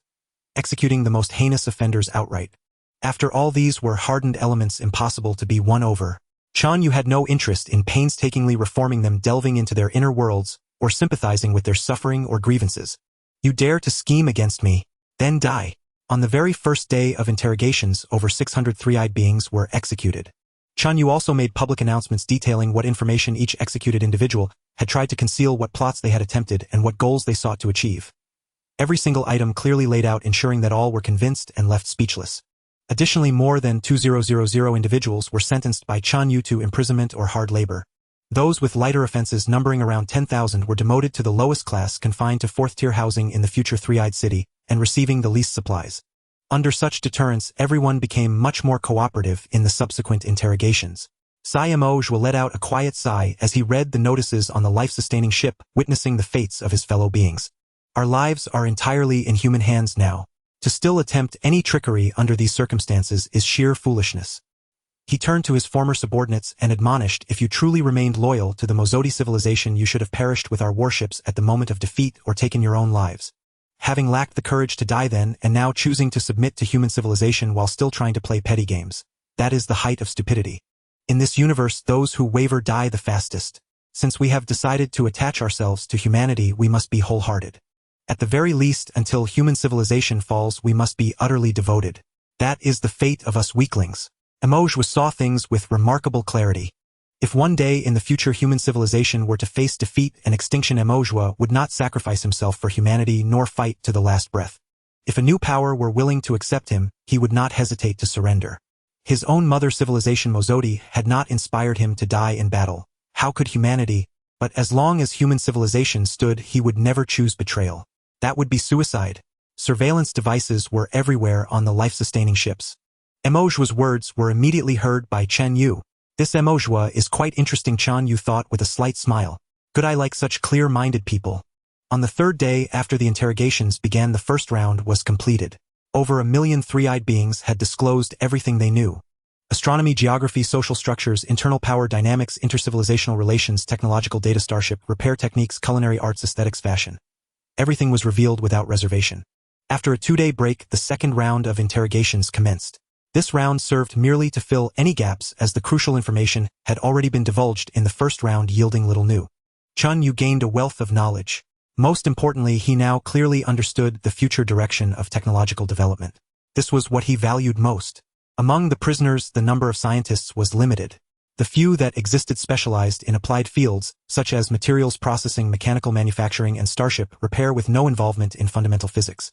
executing the most heinous offenders outright. After all, these were hardened elements impossible to be won over. Chen Yue had no interest in painstakingly reforming them, delving into their inner worlds, or sympathizing with their suffering or grievances. You dare to scheme against me? Then die. On the very first day of interrogations, over 600 three-eyed beings were executed. Chen Yue also made public announcements detailing what information each executed individual had tried to conceal, what plots they had attempted, and what goals they sought to achieve. Every single item clearly laid out, ensuring that all were convinced and left speechless. Additionally, more than 2,000 individuals were sentenced by Chen Yue to imprisonment or hard labor. Those with lighter offenses, numbering around 10,000, were demoted to the lowest class, confined to fourth-tier housing in the future Three-Eyed City, and receiving the least supplies. Under such deterrence, everyone became much more cooperative in the subsequent interrogations. Huoying let out a quiet sigh as he read the notices on the life-sustaining ship, witnessing the fates of his fellow beings. Our lives are entirely in human hands now. To still attempt any trickery under these circumstances is sheer foolishness. He turned to his former subordinates and admonished, if you truly remained loyal to the Mozodi civilization, you should have perished with our warships at the moment of defeat or taken your own lives. Having lacked the courage to die then, and now choosing to submit to human civilization while still trying to play petty games, that is the height of stupidity. In this universe, those who waver die the fastest. Since we have decided to attach ourselves to humanity, we must be wholehearted. At the very least, until human civilization falls, we must be utterly devoted. That is the fate of us weaklings. Huoying saw things with remarkable clarity. If one day in the future human civilization were to face defeat and extinction, Huoying would not sacrifice himself for humanity nor fight to the last breath. If a new power were willing to accept him, he would not hesitate to surrender. His own mother civilization, Mozodi, had not inspired him to die in battle. How could humanity? But as long as human civilization stood, he would never choose betrayal. That would be suicide. Surveillance devices were everywhere on the life-sustaining ships. Emojua's words were immediately heard by Chen Yue. This Emojua is quite interesting, Chen Yue thought with a slight smile. Good, I like such clear-minded people. On the third day after the interrogations began, the first round was completed. Over 1 million three-eyed beings had disclosed everything they knew. Astronomy, geography, social structures, internal power dynamics, intercivilizational relations, technological data, starship, repair techniques, culinary arts, aesthetics, fashion. Everything was revealed without reservation. After a 2-day break, the second round of interrogations commenced. This round served merely to fill any gaps, as the crucial information had already been divulged in the first round, yielding little new. Chen Yue gained a wealth of knowledge. Most importantly, he now clearly understood the future direction of technological development. This was what he valued most. Among the prisoners, the number of scientists was limited. The few that existed specialized in applied fields, such as materials processing, mechanical manufacturing, and starship repair, with no involvement in fundamental physics.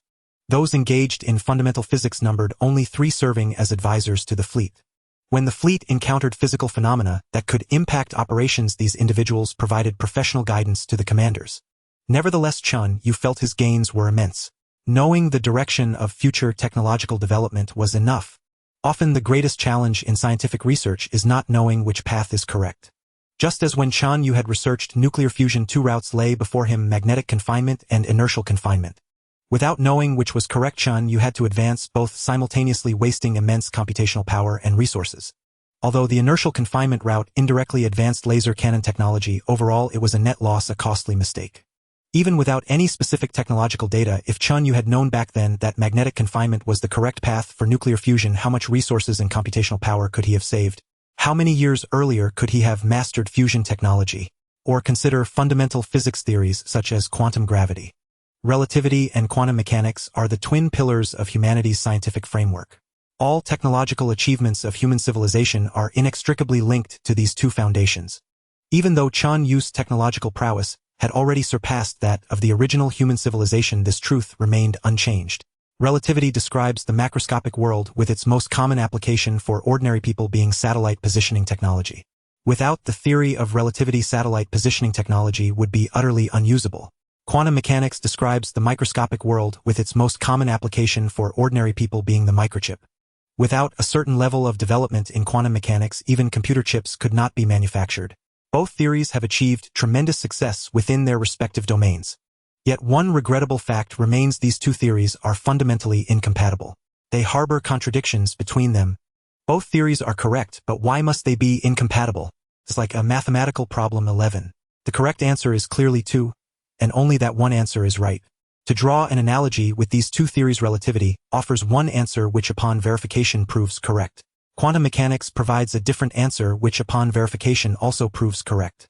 Those engaged in fundamental physics numbered only 3, serving as advisors to the fleet. When the fleet encountered physical phenomena that could impact operations, these individuals provided professional guidance to the commanders. Nevertheless, Chen Yue felt his gains were immense. Knowing the direction of future technological development was enough. Often the greatest challenge in scientific research is not knowing which path is correct. Just as when Chen Yue had researched nuclear fusion, 2 routes lay before him: magnetic confinement and inertial confinement. Without knowing which was correct, Chen Yue had to advance both simultaneously, wasting immense computational power and resources. Although the inertial confinement route indirectly advanced laser cannon technology, overall it was a net loss, a costly mistake. Even without any specific technological data, if Chen Yue had known back then that magnetic confinement was the correct path for nuclear fusion, how much resources and computational power could he have saved? How many years earlier could he have mastered fusion technology? Or consider fundamental physics theories such as quantum gravity. Relativity and quantum mechanics are the twin pillars of humanity's scientific framework. All technological achievements of human civilization are inextricably linked to these two foundations. Even though Chen Yue's technological prowess had already surpassed that of the original human civilization, this truth remained unchanged. Relativity describes the macroscopic world, with its most common application for ordinary people being satellite positioning technology. Without the theory of relativity, satellite positioning technology would be utterly unusable. Quantum mechanics describes the microscopic world, with its most common application for ordinary people being the microchip. Without a certain level of development in quantum mechanics, even computer chips could not be manufactured. Both theories have achieved tremendous success within their respective domains. Yet one regrettable fact remains: these two theories are fundamentally incompatible. They harbor contradictions between them. Both theories are correct, but why must they be incompatible? It's like a mathematical problem 11. The correct answer is clearly 2, and only that one answer is right. To draw an analogy with these two theories, relativity offers one answer which upon verification proves correct. Quantum mechanics provides a different answer which upon verification also proves correct.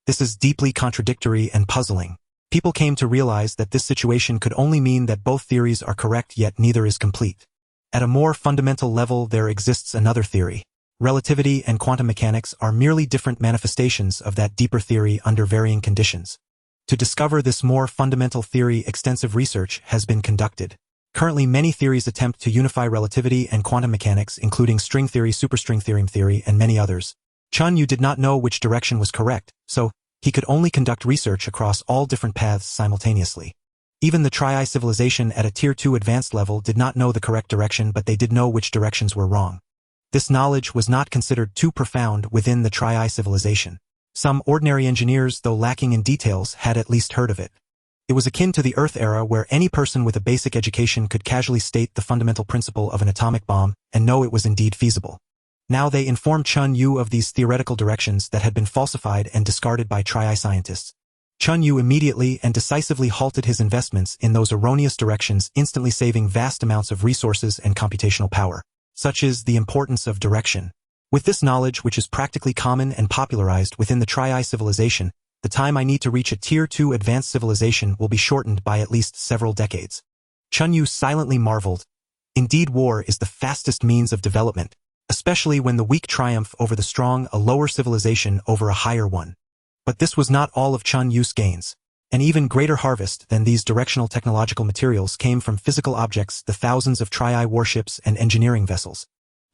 This is deeply contradictory and puzzling. People came to realize that this situation could only mean that both theories are correct, yet neither is complete. At a more fundamental level, there exists another theory. Relativity and quantum mechanics are merely different manifestations of that deeper theory under varying conditions. To discover this more fundamental theory, extensive research has been conducted. Currently, many theories attempt to unify relativity and quantum mechanics, including string theory, superstring theory, and many others. Chen Yue did not know which direction was correct, so he could only conduct research across all different paths simultaneously. Even the Tri-Eye civilization at a Tier 2 advanced level did not know the correct direction, but they did know which directions were wrong. This knowledge was not considered too profound within the Tri-Eye civilization. Some ordinary engineers, though lacking in details, had at least heard of it. It was akin to the Earth era, where any person with a basic education could casually state the fundamental principle of an atomic bomb and know it was indeed feasible. Now they informed Chen Yue of these theoretical directions that had been falsified and discarded by Tri-Eye scientists. Chen Yue immediately and decisively halted his investments in those erroneous directions, instantly saving vast amounts of resources and computational power. Such is the importance of direction. With this knowledge, which is practically common and popularized within the Tri-Eye civilization, the time I need to reach a Tier 2 advanced civilization will be shortened by at least several decades. Chen Yue silently marveled. Indeed, war is the fastest means of development, especially when the weak triumph over the strong, a lower civilization over a higher one. But this was not all of Chen Yue's gains. An even greater harvest than these directional technological materials came from physical objects, the thousands of Tri-Eye warships and engineering vessels.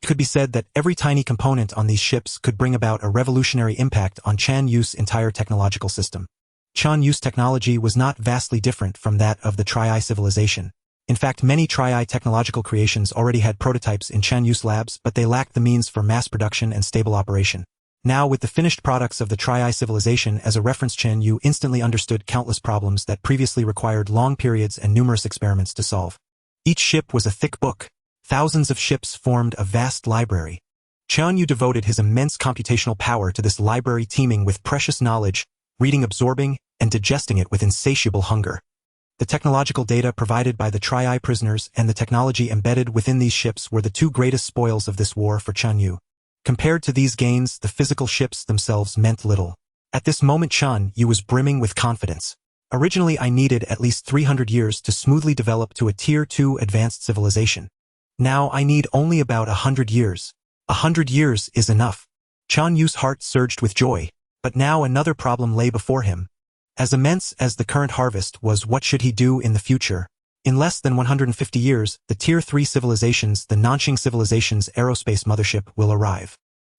It could be said that every tiny component on these ships could bring about a revolutionary impact on Chen Yue's entire technological system. Chen Yue's technology was not vastly different from that of the Tri-Eye civilization. In fact, many Tri-Eye technological creations already had prototypes in Chen Yue's labs, but they lacked the means for mass production and stable operation. Now, with the finished products of the Tri-Eye civilization as a reference, Chen Yue instantly understood countless problems that previously required long periods and numerous experiments to solve. Each ship was a thick book. Thousands of ships formed a vast library. Chen Yue devoted his immense computational power to this library, teeming with precious knowledge, reading, absorbing, and digesting it with insatiable hunger. The technological data provided by the Tri-Eye prisoners and the technology embedded within these ships were the two greatest spoils of this war for Chen Yue. Compared to these gains, the physical ships themselves meant little. At this moment, Chen Yue was brimming with confidence. Originally, I needed at least 300 years to smoothly develop to a Tier 2 advanced civilization. Now I need only about 100 years. 100 years is enough. Chen Yue's heart surged with joy, but now another problem lay before him. As immense as the current harvest was, what should he do in the future? In less than 150 years, the Tier 3 civilizations, the Nanxing civilization's aerospace mothership, will arrive.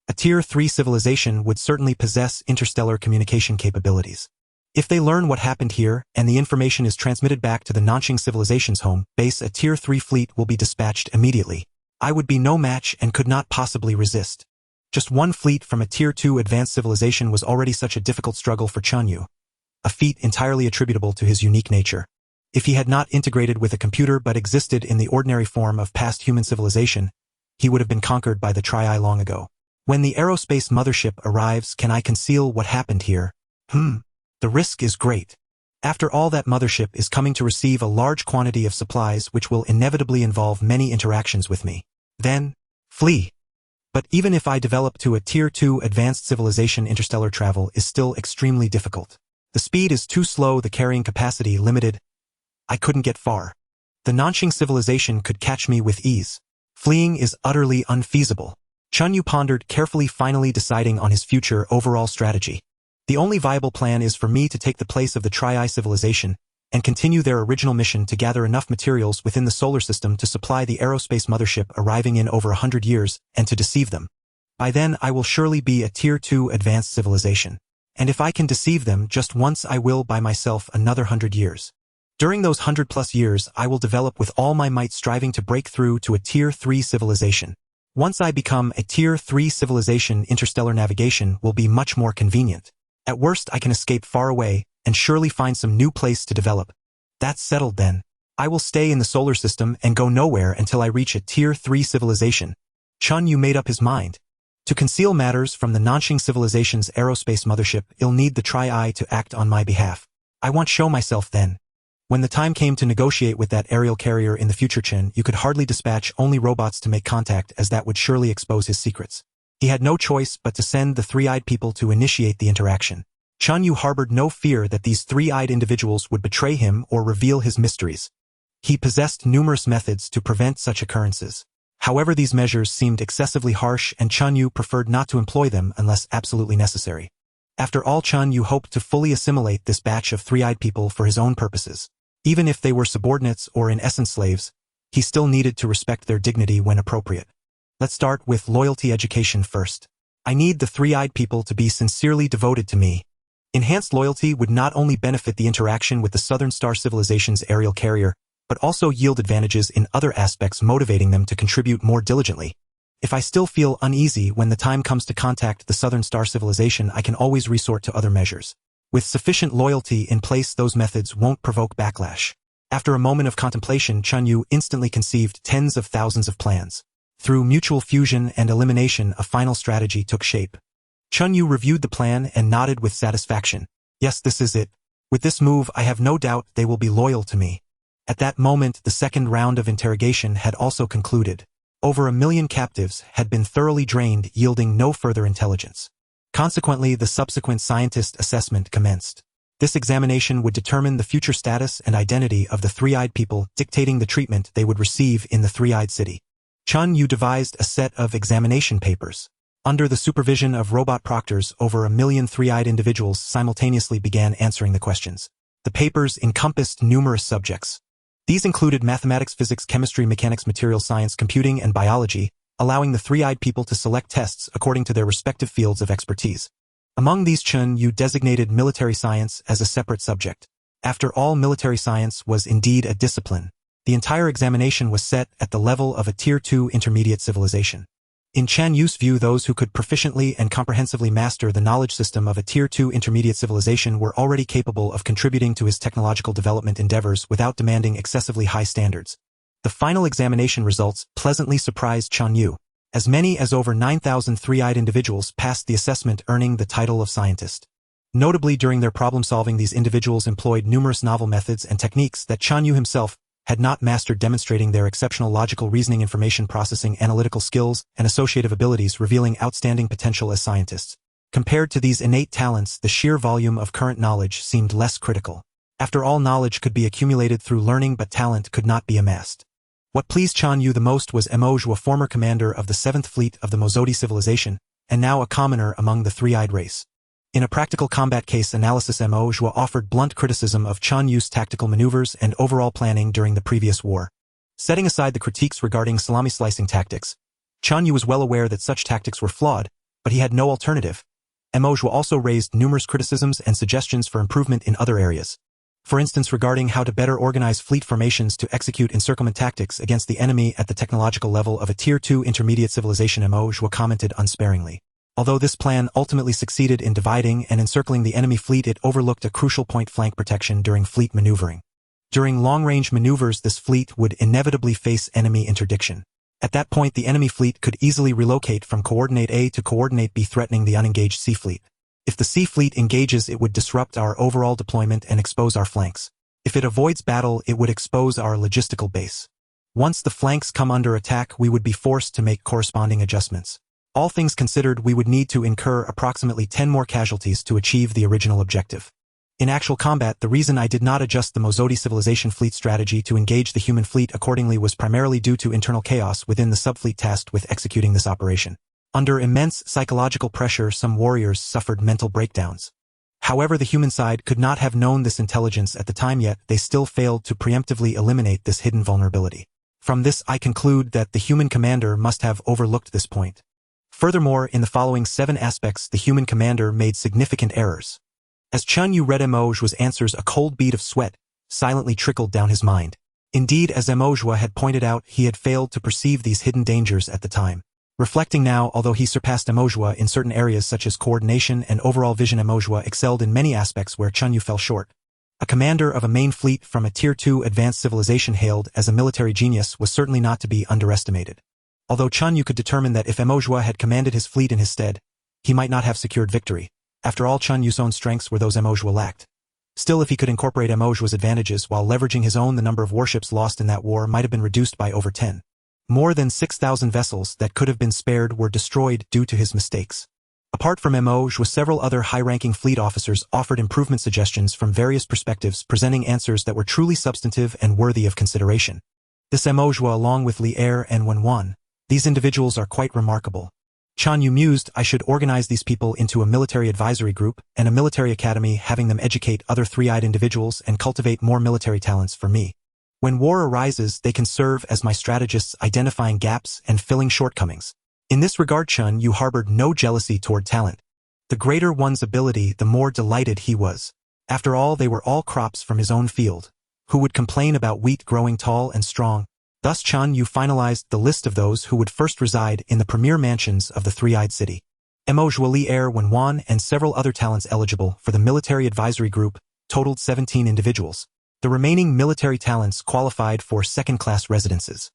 A Tier 3 civilization would certainly possess interstellar communication capabilities. If they learn what happened here, and the information is transmitted back to the Nanxing civilization's home base, a Tier 3 fleet will be dispatched immediately. I would be no match and could not possibly resist. Just one fleet from a Tier 2 advanced civilization was already such a difficult struggle for Chen Yue, a feat entirely attributable to his unique nature. If he had not integrated with a computer but existed in the ordinary form of past human civilization, he would have been conquered by the Tri-Eye long ago. When the aerospace mothership arrives, can I conceal what happened here? The risk is great. After all, that mothership is coming to receive a large quantity of supplies which will inevitably involve many interactions with me. Then, flee. But even if I develop to a Tier 2 advanced civilization, interstellar travel is still extremely difficult. The speed is too slow, the carrying capacity limited. I couldn't get far. The Nanxing civilization could catch me with ease. Fleeing is utterly unfeasible. Chen Yue pondered carefully, finally deciding on his future overall strategy. The only viable plan is for me to take the place of the Tri-Eye civilization and continue their original mission to gather enough materials within the solar system to supply the aerospace mothership arriving in over 100 years and to deceive them. By then, I will surely be a Tier 2 advanced civilization. And if I can deceive them just once, I will buy myself another 100 years. During those 100+ years, I will develop with all my might, striving to break through to a Tier 3 civilization. Once I become a Tier 3 civilization, interstellar navigation will be much more convenient. At worst, I can escape far away and surely find some new place to develop. That's settled then. I will stay in the solar system and go nowhere until I reach a Tier 3 civilization. Chen Yue made up his mind. To conceal matters from the Nanxing civilization's aerospace mothership, I'll need the Tri-Eye to act on my behalf. I won't show myself then. When the time came to negotiate with that aerial carrier in the future, Chen Yue could hardly dispatch only robots to make contact, as that would surely expose his secrets. He had no choice but to send the three-eyed people to initiate the interaction. Chen Yue harbored no fear that these three-eyed individuals would betray him or reveal his mysteries. He possessed numerous methods to prevent such occurrences. However, these measures seemed excessively harsh, and Chen Yue preferred not to employ them unless absolutely necessary. After all, Chen Yue hoped to fully assimilate this batch of three-eyed people for his own purposes. Even if they were subordinates or in essence slaves, he still needed to respect their dignity when appropriate. Let's start with loyalty education first. I need the three-eyed people to be sincerely devoted to me. Enhanced loyalty would not only benefit the interaction with the Southern Star Civilization's aerial carrier, but also yield advantages in other aspects, motivating them to contribute more diligently. If I still feel uneasy when the time comes to contact the Southern Star Civilization, I can always resort to other measures. With sufficient loyalty in place, those methods won't provoke backlash. After a moment of contemplation, Chen Yue instantly conceived tens of thousands of plans. Through mutual fusion and elimination, a final strategy took shape. Chen Yue reviewed the plan and nodded with satisfaction. Yes, this is it. With this move, I have no doubt they will be loyal to me. At that moment, the second round of interrogation had also concluded. Over 1 million captives had been thoroughly drained, yielding no further intelligence. Consequently, the subsequent scientist assessment commenced. This examination would determine the future status and identity of the three-eyed people, dictating the treatment they would receive in the three-eyed city. Chen Yue devised a set of examination papers. Under the supervision of robot proctors, over 1 million three-eyed individuals simultaneously began answering the questions. The papers encompassed numerous subjects. These included mathematics, physics, chemistry, mechanics, material science, computing, and biology, allowing the three-eyed people to select tests according to their respective fields of expertise. Among these, Chen Yue designated military science as a separate subject. After all, military science was indeed a discipline. The entire examination was set at the level of a Tier 2 intermediate civilization. In Chen Yue's view, those who could proficiently and comprehensively master the knowledge system of a Tier 2 intermediate civilization were already capable of contributing to his technological development endeavors without demanding excessively high standards. The final examination results pleasantly surprised Chen Yue. As many as over 9,000 three-eyed individuals passed the assessment, earning the title of scientist. Notably, during their problem-solving, these individuals employed numerous novel methods and techniques that Chen Yue himself had not mastered, demonstrating their exceptional logical reasoning, information processing, analytical skills, and associative abilities, revealing outstanding potential as scientists. Compared to these innate talents, the sheer volume of current knowledge seemed less critical. After all, knowledge could be accumulated through learning, but talent could not be amassed. What pleased Chen Yue the most was Yue, a former commander of the 7th Fleet of the Mozodi civilization, and now a commoner among the three-eyed race. In a practical combat case analysis, Yue offered blunt criticism of Chen Yue's tactical maneuvers and overall planning during the previous war. Setting aside the critiques regarding salami-slicing tactics, Chen Yue was well aware that such tactics were flawed, but he had no alternative. Yue also raised numerous criticisms and suggestions for improvement in other areas. For instance, regarding how to better organize fleet formations to execute encirclement tactics against the enemy at the technological level of a Tier 2 intermediate civilization, Yue commented unsparingly. Although this plan ultimately succeeded in dividing and encircling the enemy fleet, it overlooked a crucial point: flank protection during fleet maneuvering. During long-range maneuvers, this fleet would inevitably face enemy interdiction. At that point, the enemy fleet could easily relocate from coordinate A to coordinate B, threatening the unengaged sea fleet. If the sea fleet engages, it would disrupt our overall deployment and expose our flanks. If it avoids battle, it would expose our logistical base. Once the flanks come under attack, we would be forced to make corresponding adjustments. All things considered, we would need to incur approximately 10 more casualties to achieve the original objective. In actual combat, the reason I did not adjust the Mozodi civilization fleet strategy to engage the human fleet accordingly was primarily due to internal chaos within the subfleet tasked with executing this operation. Under immense psychological pressure, some warriors suffered mental breakdowns. However, the human side could not have known this intelligence at the time, yet they still failed to preemptively eliminate this hidden vulnerability. From this, I conclude that the human commander must have overlooked this point. Furthermore, in the following 7 aspects, the human commander made significant errors. As Chen Yue read Yue's answers, a cold bead of sweat silently trickled down his mind. Indeed, as Yue had pointed out, he had failed to perceive these hidden dangers at the time. Reflecting now, although he surpassed Yue in certain areas such as coordination and overall vision, Yue excelled in many aspects where Chen Yue fell short. A commander of a main fleet from a Tier 2 advanced civilization, hailed as a military genius, was certainly not to be underestimated. Although Chen Yue could determine that if Yue had commanded his fleet in his stead, he might not have secured victory. After all, Chen Yue's own strengths were those Yue lacked. Still, if he could incorporate Yue's advantages while leveraging his own, the number of warships lost in that war might have been reduced by over 10. More than 6,000 vessels that could have been spared were destroyed due to his mistakes. Apart from Yue, several other high-ranking fleet officers offered improvement suggestions from various perspectives, presenting answers that were truly substantive and worthy of consideration. This Yue, along with Li Er and Wen, these individuals are quite remarkable. Chen Yue mused, I should organize these people into a military advisory group and a military academy, having them educate other three-eyed individuals and cultivate more military talents for me. When war arises, they can serve as my strategists, identifying gaps and filling shortcomings. In this regard, Chen Yue harbored no jealousy toward talent. The greater one's ability, the more delighted he was. After all, they were all crops from his own field. Who would complain about wheat growing tall and strong? Thus Chen Yue finalized the list of those who would first reside in the premier mansions of the three-eyed city. Yue, Li Er, Wen, and several other talents eligible for the military advisory group totaled 17 individuals. The remaining military talents qualified for second-class residences.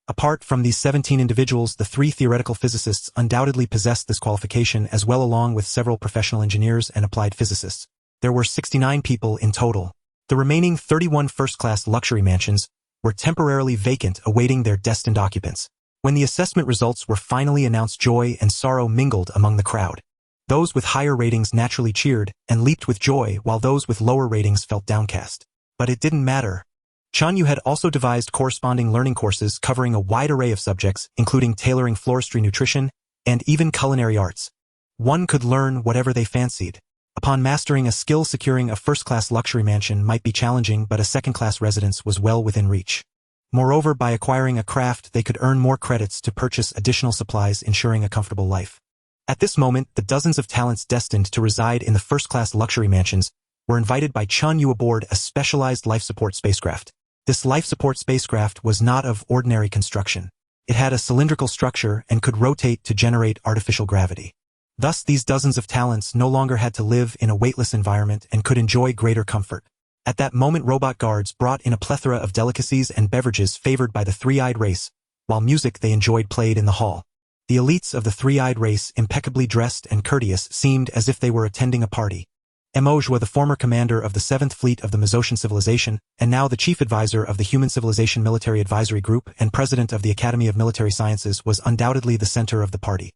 Apart from these 17 individuals, the 3 theoretical physicists undoubtedly possessed this qualification as well, along with several professional engineers and applied physicists. There were 69 people in total. The remaining 31 first-class luxury mansions were temporarily vacant, awaiting their destined occupants. When the assessment results were finally announced, joy and sorrow mingled among the crowd. Those with higher ratings naturally cheered and leaped with joy, while those with lower ratings felt downcast. But it didn't matter. Chen Yue had also devised corresponding learning courses covering a wide array of subjects, including tailoring, floristry, nutrition, and even culinary arts. One could learn whatever they fancied. Upon mastering a skill, securing a first-class luxury mansion might be challenging, but a second-class residence was well within reach. Moreover, by acquiring a craft, they could earn more credits to purchase additional supplies, ensuring a comfortable life. At this moment, the dozens of talents destined to reside in the first-class luxury mansions were invited by Chen Yue aboard a specialized life support spacecraft. This life support spacecraft was not of ordinary construction. It had a cylindrical structure and could rotate to generate artificial gravity. Thus, these dozens of talents no longer had to live in a weightless environment and could enjoy greater comfort. At that moment, robot guards brought in a plethora of delicacies and beverages favored by the three-eyed race, while music they enjoyed played in the hall. The elites of the three-eyed race, impeccably dressed and courteous, seemed as if they were attending a party. Huoying, the former commander of the 7th Fleet of the Mezocian Civilization, and now the chief advisor of the Human Civilization Military Advisory Group and president of the Academy of Military Sciences, was undoubtedly the center of the party.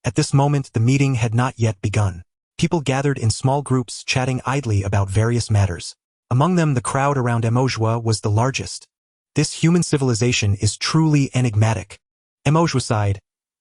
At this moment, the meeting had not yet begun. People gathered in small groups, chatting idly about various matters. Among them, the crowd around Huoying was the largest. This human civilization is truly enigmatic. Huoying sighed.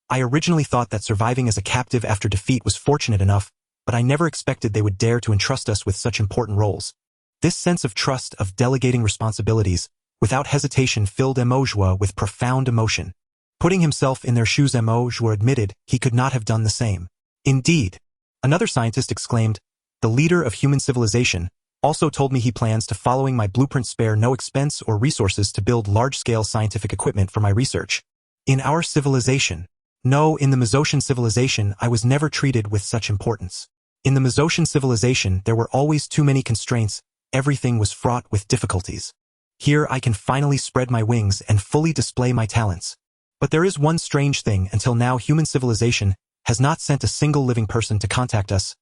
I originally thought that surviving as a captive after defeat was fortunate enough, but I never expected they would dare to entrust us with such important roles. This sense of trust, of delegating responsibilities, without hesitation filled Huoying with profound emotion. Putting himself in their shoes, Huoying admitted he could not have done the same. Indeed, another scientist exclaimed, the leader of human civilization also told me he plans to following my blueprint spare no expense or resources to build large-scale scientific equipment for my research. In our civilization. No, in the Mezocian civilization I was never treated with such importance. In the Mezocian civilization there were always too many constraints, everything was fraught with difficulties. Here I can finally spread my wings and fully display my talents. But there is one strange thing, until now human civilization has not sent a single living person to contact us.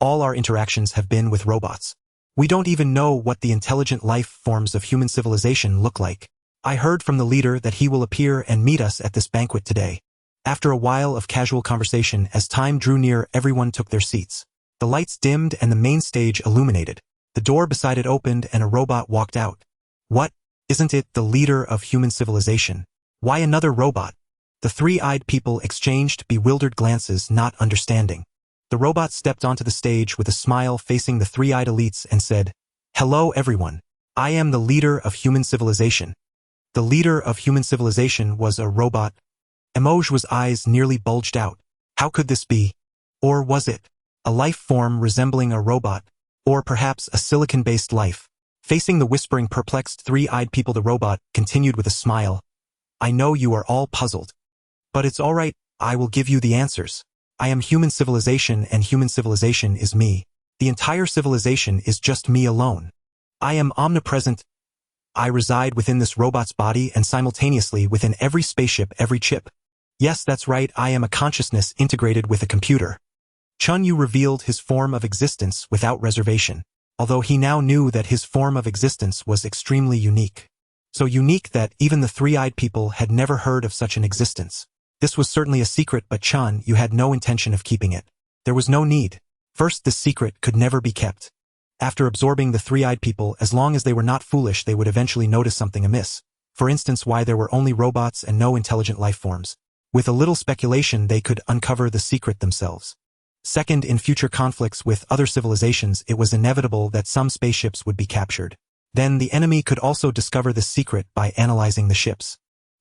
All our interactions have been with robots. We don't even know what the intelligent life forms of human civilization look like. I heard from the leader that he will appear and meet us at this banquet today. After a while of casual conversation, as time drew near, everyone took their seats. The lights dimmed and the main stage illuminated. The door beside it opened and a robot walked out. What? Isn't it the leader of human civilization? Why another robot? The three-eyed people exchanged bewildered glances, not understanding. The robot stepped onto the stage with a smile, facing the three-eyed elites, and said, Hello everyone. I am the leader of human civilization. The leader of human civilization was a robot. Huoying's eyes nearly bulged out. How could this be? Or was it a life form resembling a robot? Or perhaps a silicon-based life? Facing the whispering, perplexed three-eyed people, the robot continued with a smile. I know you are all puzzled. But it's all right, I will give you the answers. I am human civilization and human civilization is me. The entire civilization is just me alone. I am omnipresent. I reside within this robot's body and simultaneously within every spaceship, every chip. Yes, that's right, I am a consciousness integrated with a computer. Chen Yue revealed his form of existence without reservation, although he now knew that his form of existence was extremely unique. So unique that even the three-eyed people had never heard of such an existence. This was certainly a secret, but Chen Yue had no intention of keeping it. There was no need. First, this secret could never be kept. After absorbing the three-eyed people, as long as they were not foolish, they would eventually notice something amiss. For instance, why there were only robots and no intelligent life forms. With a little speculation, they could uncover the secret themselves. Second, in future conflicts with other civilizations, it was inevitable that some spaceships would be captured. Then the enemy could also discover the secret by analyzing the ships.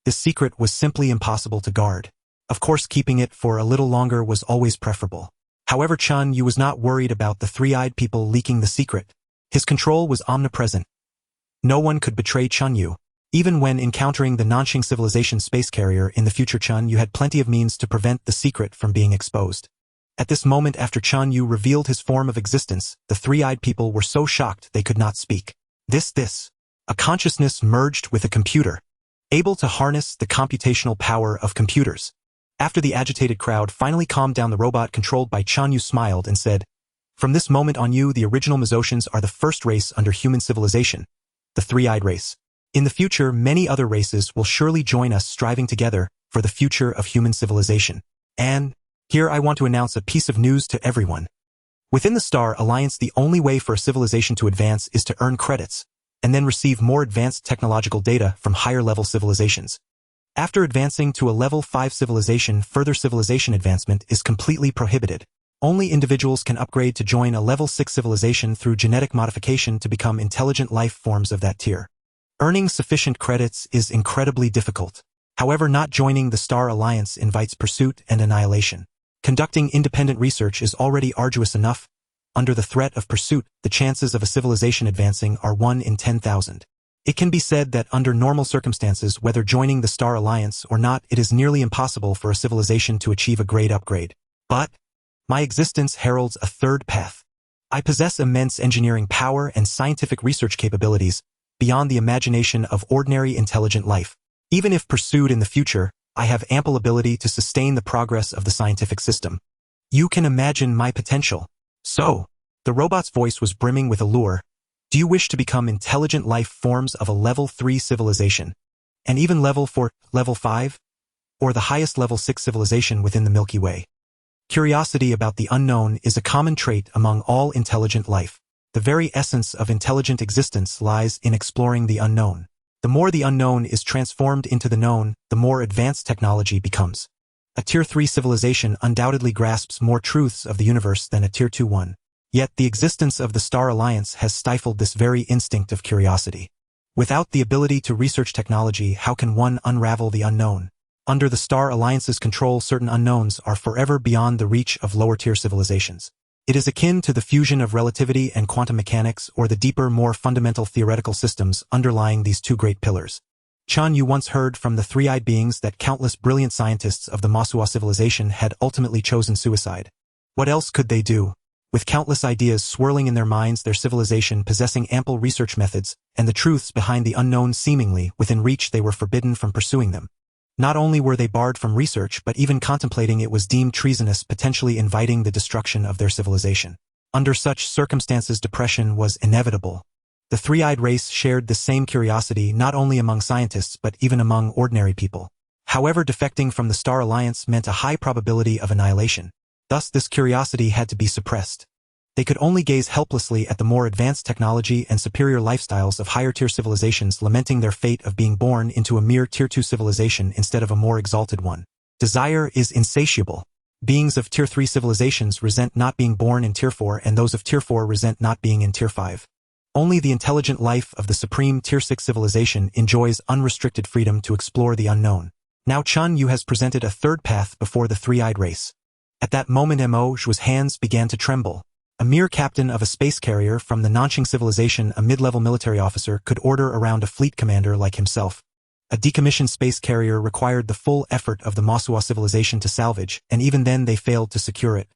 This secret was simply impossible to guard. Of course, keeping it for a little longer was always preferable. However, Chen Yue was not worried about the three-eyed people leaking the secret. His control was omnipresent. No one could betray Chen Yue. Even when encountering the Nanxing civilization space carrier in the future, Chen Yue had plenty of means to prevent the secret from being exposed. At this moment, after Chen Yue revealed his form of existence, the three-eyed people were so shocked they could not speak. A consciousness merged with a computer, able to harness the computational power of computers. After the agitated crowd finally calmed down, the robot controlled by Chen Yue smiled and said, From this moment on, you, the original Mezocians, are the first race under human civilization, the three-eyed race. In the future, many other races will surely join us, striving together for the future of human civilization. And here I want to announce a piece of news to everyone. Within the Star Alliance, the only way for a civilization to advance is to earn credits, and then receive more advanced technological data from higher-level civilizations. After advancing to a level 5 civilization, further civilization advancement is completely prohibited. Only individuals can upgrade to join a level 6 civilization through genetic modification to become intelligent life forms of that tier. Earning sufficient credits is incredibly difficult. However, not joining the Star Alliance invites pursuit and annihilation. Conducting independent research is already arduous enough. Under the threat of pursuit, the chances of a civilization advancing are 1 in 10,000. It can be said that under normal circumstances, whether joining the Star Alliance or not, it is nearly impossible for a civilization to achieve a grade upgrade. But my existence heralds a third path. I possess immense engineering power and scientific research capabilities beyond the imagination of ordinary intelligent life. Even if pursued in the future, I have ample ability to sustain the progress of the scientific system. You can imagine my potential. So, the robot's voice was brimming with allure. Do you wish to become intelligent life forms of a level 3 civilization? And even level 4, level 5? Or the highest level 6 civilization within the Milky Way? Curiosity about the unknown is a common trait among all intelligent life. The very essence of intelligent existence lies in exploring the unknown. The more the unknown is transformed into the known, the more advanced technology becomes. A Tier 3 civilization undoubtedly grasps more truths of the universe than a Tier 2 one. Yet the existence of the Star Alliance has stifled this very instinct of curiosity. Without the ability to research technology, how can one unravel the unknown? Under the Star Alliance's control, certain unknowns are forever beyond the reach of lower-tier civilizations. It is akin to the fusion of relativity and quantum mechanics, or the deeper, more fundamental theoretical systems underlying these two great pillars. Chen Yue once heard from the three-eyed beings that countless brilliant scientists of the Masua civilization had ultimately chosen suicide. What else could they do? With countless ideas swirling in their minds, their civilization possessing ample research methods, and the truths behind the unknown seemingly within reach, they were forbidden from pursuing them. Not only were they barred from research, but even contemplating it was deemed treasonous, potentially inviting the destruction of their civilization. Under such circumstances, depression was inevitable. The three-eyed race shared the same curiosity not only among scientists but even among ordinary people. However, defecting from the Star Alliance meant a high probability of annihilation. Thus, this curiosity had to be suppressed. They could only gaze helplessly at the more advanced technology and superior lifestyles of higher-tier civilizations, lamenting their fate of being born into a mere Tier 2 civilization instead of a more exalted one. Desire is insatiable. Beings of Tier 3 civilizations resent not being born in Tier 4, and those of Tier 4 resent not being in Tier 5. Only the intelligent life of the supreme Tier 6 civilization enjoys unrestricted freedom to explore the unknown. Now Chen Yue has presented a third path before the three-eyed race. At that moment, Mo Zhu's hands began to tremble. A mere captain of a space carrier from the Nanqing civilization, a mid-level military officer, could order around a fleet commander like himself. A decommissioned space carrier required the full effort of the Masua civilization to salvage, and even then they failed to secure it.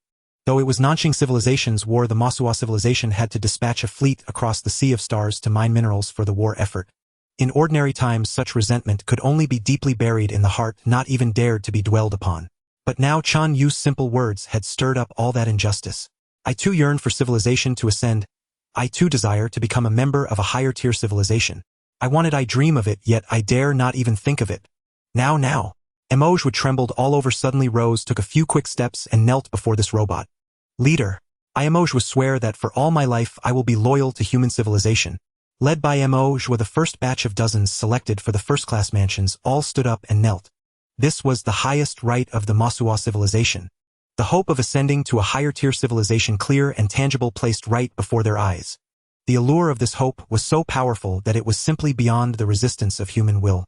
Though it was Nanqing civilization's war, the Masua civilization had to dispatch a fleet across the Sea of Stars to mine minerals for the war effort. In ordinary times, such resentment could only be deeply buried in the heart, not even dared to be dwelled upon. But now Chen Yue's simple words had stirred up all that injustice. I too yearn for civilization to ascend. I too desire to become a member of a higher-tier civilization. I dream of it, yet I dare not even think of it. Now. Mo Zhu trembled all over, suddenly rose, took a few quick steps, and knelt before this robot. Leader, I Mo Zhu swear that for all my life I will be loyal to human civilization. Led by Mo Zhu, the first batch of dozens selected for the first-class mansions all stood up and knelt. This was the highest right of the Masua civilization. The hope of ascending to a higher-tier civilization, clear and tangible, placed right before their eyes. The allure of this hope was so powerful that it was simply beyond the resistance of human will.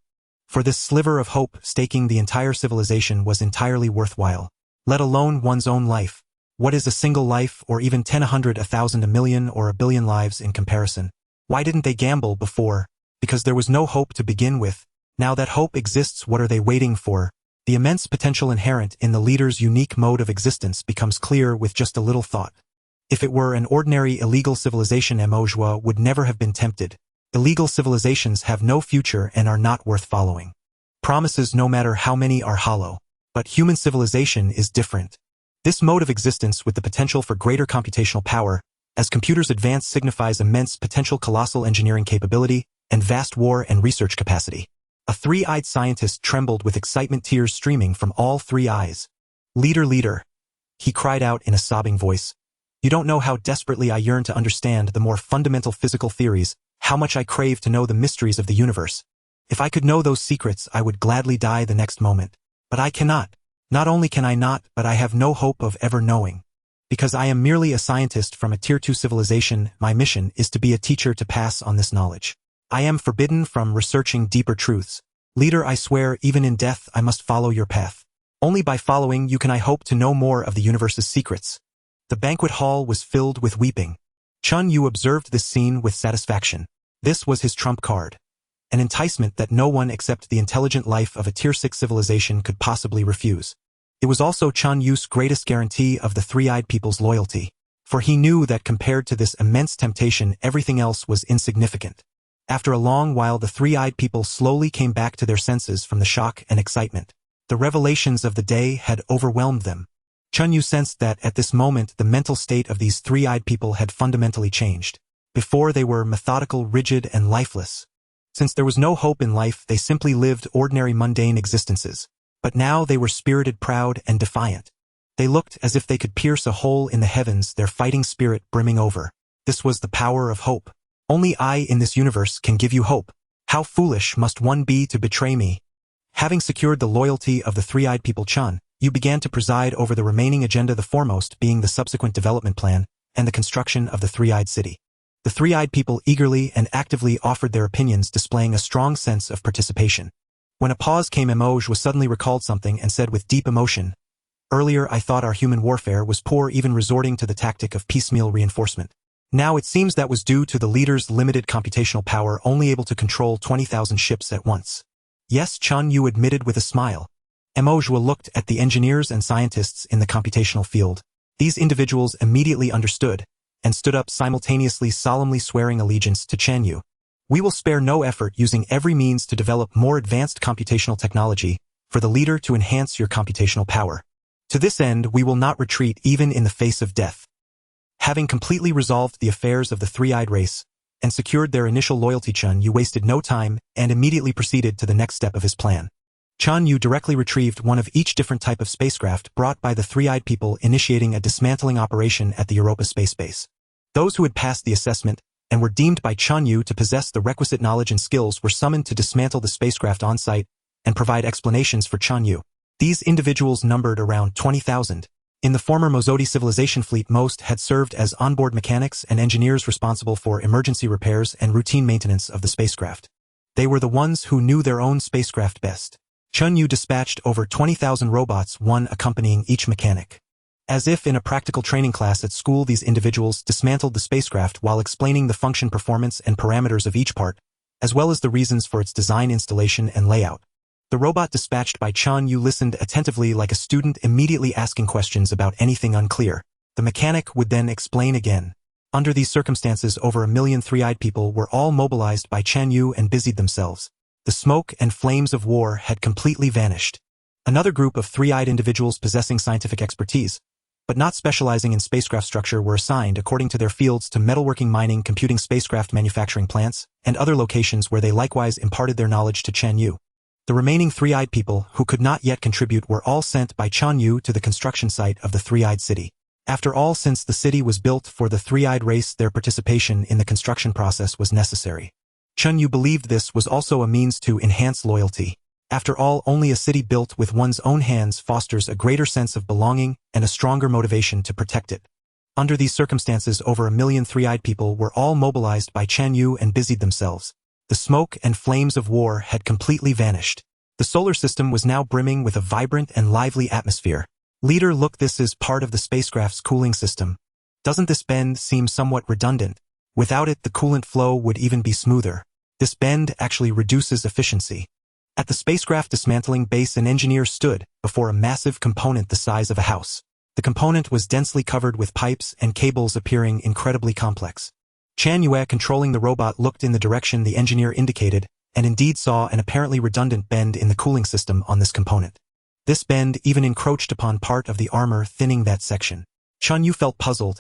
For this sliver of hope, staking the entire civilization was entirely worthwhile. Let alone one's own life. What is a single life, or even 10, 100, 1,000, a million, or a billion lives in comparison? Why didn't they gamble before? Because there was no hope to begin with. Now that hope exists, what are they waiting for? The immense potential inherent in the leader's unique mode of existence becomes clear with just a little thought. If it were an ordinary illegal civilization, Mo Zhu would never have been tempted. Illegal civilizations have no future and are not worth following. Promises, no matter how many, are hollow. But human civilization is different. This mode of existence, with the potential for greater computational power, as computers advance, signifies immense potential, colossal engineering capability, and vast war and research capacity. A three-eyed scientist trembled with excitement, tears streaming from all three eyes. Leader, he cried out in a sobbing voice. You don't know how desperately I yearn to understand the more fundamental physical theories, how much I crave to know the mysteries of the universe. If I could know those secrets, I would gladly die the next moment. But I cannot. Not only can I not, but I have no hope of ever knowing. Because I am merely a scientist from a Tier 2 civilization, my mission is to be a teacher, to pass on this knowledge. I am forbidden from researching deeper truths. Leader, I swear, even in death I must follow your path. Only by following you can I hope to know more of the universe's secrets. The banquet hall was filled with weeping. Chen Yue observed this scene with satisfaction. This was his trump card. An enticement that no one except the intelligent life of a Tier 6 civilization could possibly refuse. It was also Chen Yue's greatest guarantee of the three-eyed people's loyalty, for he knew that compared to this immense temptation everything else was insignificant. After a long while the three-eyed people slowly came back to their senses from the shock and excitement. The revelations of the day had overwhelmed them. Chen Yue sensed that at this moment the mental state of these three-eyed people had fundamentally changed. Before they were methodical, rigid, and lifeless. Since there was no hope in life, they simply lived ordinary mundane existences. But now they were spirited, proud, and defiant. They looked as if they could pierce a hole in the heavens, their fighting spirit brimming over. This was the power of hope. Only I in this universe can give you hope. How foolish must one be to betray me? Having secured the loyalty of the three-eyed people, Chen Yue began to preside over the remaining agenda, the foremost being the subsequent development plan and the construction of the three-eyed city. The three-eyed people eagerly and actively offered their opinions, displaying a strong sense of participation. When a pause came, Emoge was suddenly recalled something and said with deep emotion, "Earlier I thought our human warfare was poor, even resorting to the tactic of piecemeal reinforcement. Now it seems that was due to the leader's limited computational power, only able to control 20,000 ships at once." Yes, Chen Yue admitted with a smile. Emoge looked at the engineers and scientists in the computational field. These individuals immediately understood and stood up simultaneously, solemnly swearing allegiance to Chen Yue. "We will spare no effort, using every means to develop more advanced computational technology for the leader to enhance your computational power. To this end, we will not retreat even in the face of death." Having completely resolved the affairs of the three-eyed race and secured their initial loyalty, Chen Yue wasted no time and immediately proceeded to the next step of his plan. Chen Yue directly retrieved one of each different type of spacecraft brought by the three-eyed people, initiating a dismantling operation at the Europa space base. Those who had passed the assessment and were deemed by Chen Yue to possess the requisite knowledge and skills were summoned to dismantle the spacecraft on site and provide explanations for Chen Yue. These individuals numbered around 20,000. In the former Mozodi civilization fleet, most had served as onboard mechanics and engineers responsible for emergency repairs and routine maintenance of the spacecraft. They were the ones who knew their own spacecraft best. Chen Yue dispatched over 20,000 robots, one accompanying each mechanic. As if in a practical training class at school, these individuals dismantled the spacecraft while explaining the function, performance, and parameters of each part, as well as the reasons for its design, installation, and layout. The robot dispatched by Chen Yue listened attentively like a student, immediately asking questions about anything unclear. The mechanic would then explain again. Under these circumstances, over 1 million three-eyed people were all mobilized by Chen Yue and busied themselves. The smoke and flames of war had completely vanished. Another group of three-eyed individuals possessing scientific expertise, but not specializing in spacecraft structure, were assigned according to their fields to metalworking, mining, computing, spacecraft manufacturing plants, and other locations where they likewise imparted their knowledge to Chen Yue. The remaining three-eyed people who could not yet contribute were all sent by Chen Yue to the construction site of the three-eyed city. After all, since the city was built for the three-eyed race, their participation in the construction process was necessary. Chen Yue believed this was also a means to enhance loyalty. After all, only a city built with one's own hands fosters a greater sense of belonging and a stronger motivation to protect it. Under these circumstances, over 1 million three-eyed people were all mobilized by Chen Yue and busied themselves. The smoke and flames of war had completely vanished. The solar system was now brimming with a vibrant and lively atmosphere. Leader, look, this is part of the spacecraft's cooling system. Doesn't this bend seem somewhat redundant? Without it, the coolant flow would even be smoother. This bend actually reduces efficiency. At the spacecraft dismantling base, an engineer stood before a massive component the size of a house. The component was densely covered with pipes and cables, appearing incredibly complex. Chen Yue, controlling the robot, looked in the direction the engineer indicated and indeed saw an apparently redundant bend in the cooling system on this component. This bend even encroached upon part of the armor, thinning that section. Chen Yue felt puzzled.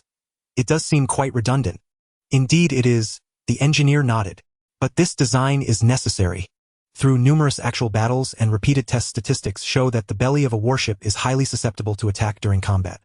It does seem quite redundant. Indeed it is, the engineer nodded. But this design is necessary. Through numerous actual battles and repeated test, statistics show that the belly of a warship is highly susceptible to attack during combat.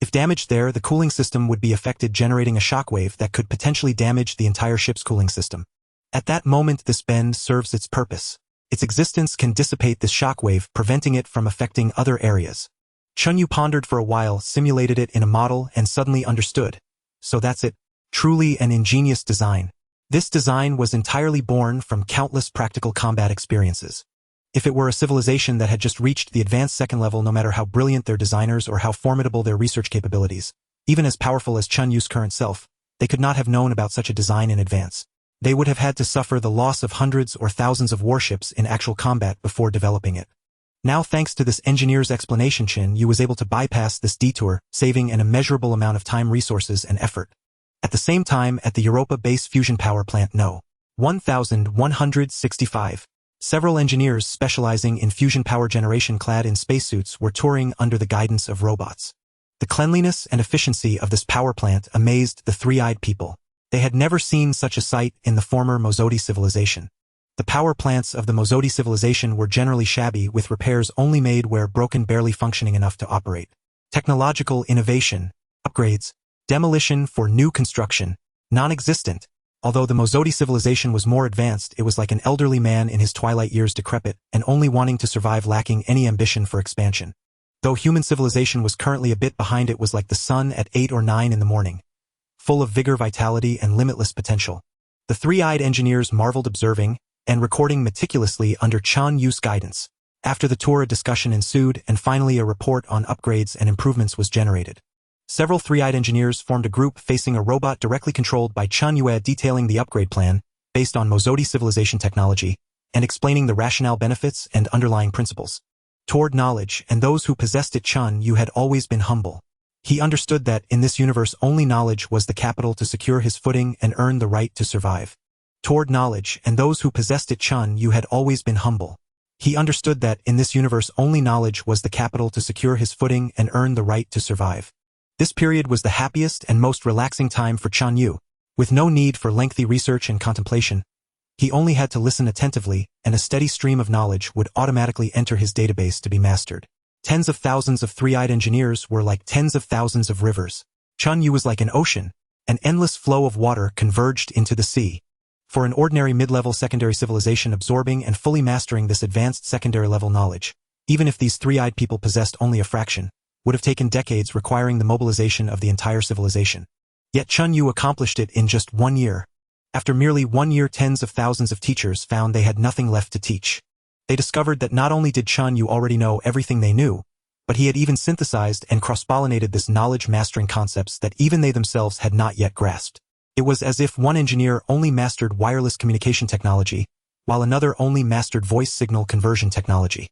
If damaged there, the cooling system would be affected, generating a shockwave that could potentially damage the entire ship's cooling system. At that moment, this bend serves its purpose. Its existence can dissipate this shockwave, preventing it from affecting other areas. Chen Yue pondered for a while, simulated it in a model, and suddenly understood. So that's it. Truly an ingenious design. This design was entirely born from countless practical combat experiences. If it were a civilization that had just reached the advanced second level, no matter how brilliant their designers or how formidable their research capabilities, even as powerful as Chen Yue's current self, they could not have known about such a design in advance. They would have had to suffer the loss of hundreds or thousands of warships in actual combat before developing it. Now, thanks to this engineer's explanation, Chen Yue was able to bypass this detour, saving an immeasurable amount of time, resources, and effort. At the same time, at the Europa Base Fusion Power Plant No. 1165, several engineers specializing in fusion power generation clad in spacesuits were touring under the guidance of robots. The cleanliness and efficiency of this power plant amazed the three-eyed people. They had never seen such a sight in the former Mozodi civilization. The power plants of the Mozodi civilization were generally shabby, with repairs only made where broken, barely functioning enough to operate. Technological innovation, upgrades, demolition for new construction, non-existent. Although the Mozodi civilization was more advanced, it was like an elderly man in his twilight years, decrepit, and only wanting to survive, lacking any ambition for expansion. Though human civilization was currently a bit behind, it was like the sun at 8 or 9 in the morning, full of vigor, vitality, and limitless potential. The three-eyed engineers marveled, observing and recording meticulously under Chen Yue's guidance. After the tour, a discussion ensued, and finally a report on upgrades and improvements was generated. Several three-eyed engineers formed a group facing a robot directly controlled by Chen Yue, detailing the upgrade plan based on Mozodi civilization technology and explaining the rationale, benefits, and underlying principles. Toward knowledge and those who possessed it, Chen Yue had always been humble. He understood that in this universe only knowledge was the capital to secure his footing and earn the right to survive. Toward knowledge and those who possessed it, Chen Yue had always been humble. He understood that in this universe only knowledge was the capital to secure his footing and earn the right to survive. This period was the happiest and most relaxing time for Chen Yue. With no need for lengthy research and contemplation, he only had to listen attentively, and a steady stream of knowledge would automatically enter his database to be mastered. Tens of thousands of three-eyed engineers were like tens of thousands of rivers. Chen Yue was like an ocean. An endless flow of water converged into the sea. For an ordinary mid-level secondary civilization, absorbing and fully mastering this advanced secondary-level knowledge, even if these three-eyed people possessed only a fraction, would have taken decades, requiring the mobilization of the entire civilization. Yet Chen Yue accomplished it in just 1 year. After merely 1 year, tens of thousands of teachers found they had nothing left to teach. They discovered that not only did Chen Yue already know everything they knew, but he had even synthesized and cross-pollinated this knowledge, mastering concepts that even they themselves had not yet grasped. It was as if one engineer only mastered wireless communication technology, while another only mastered voice signal conversion technology.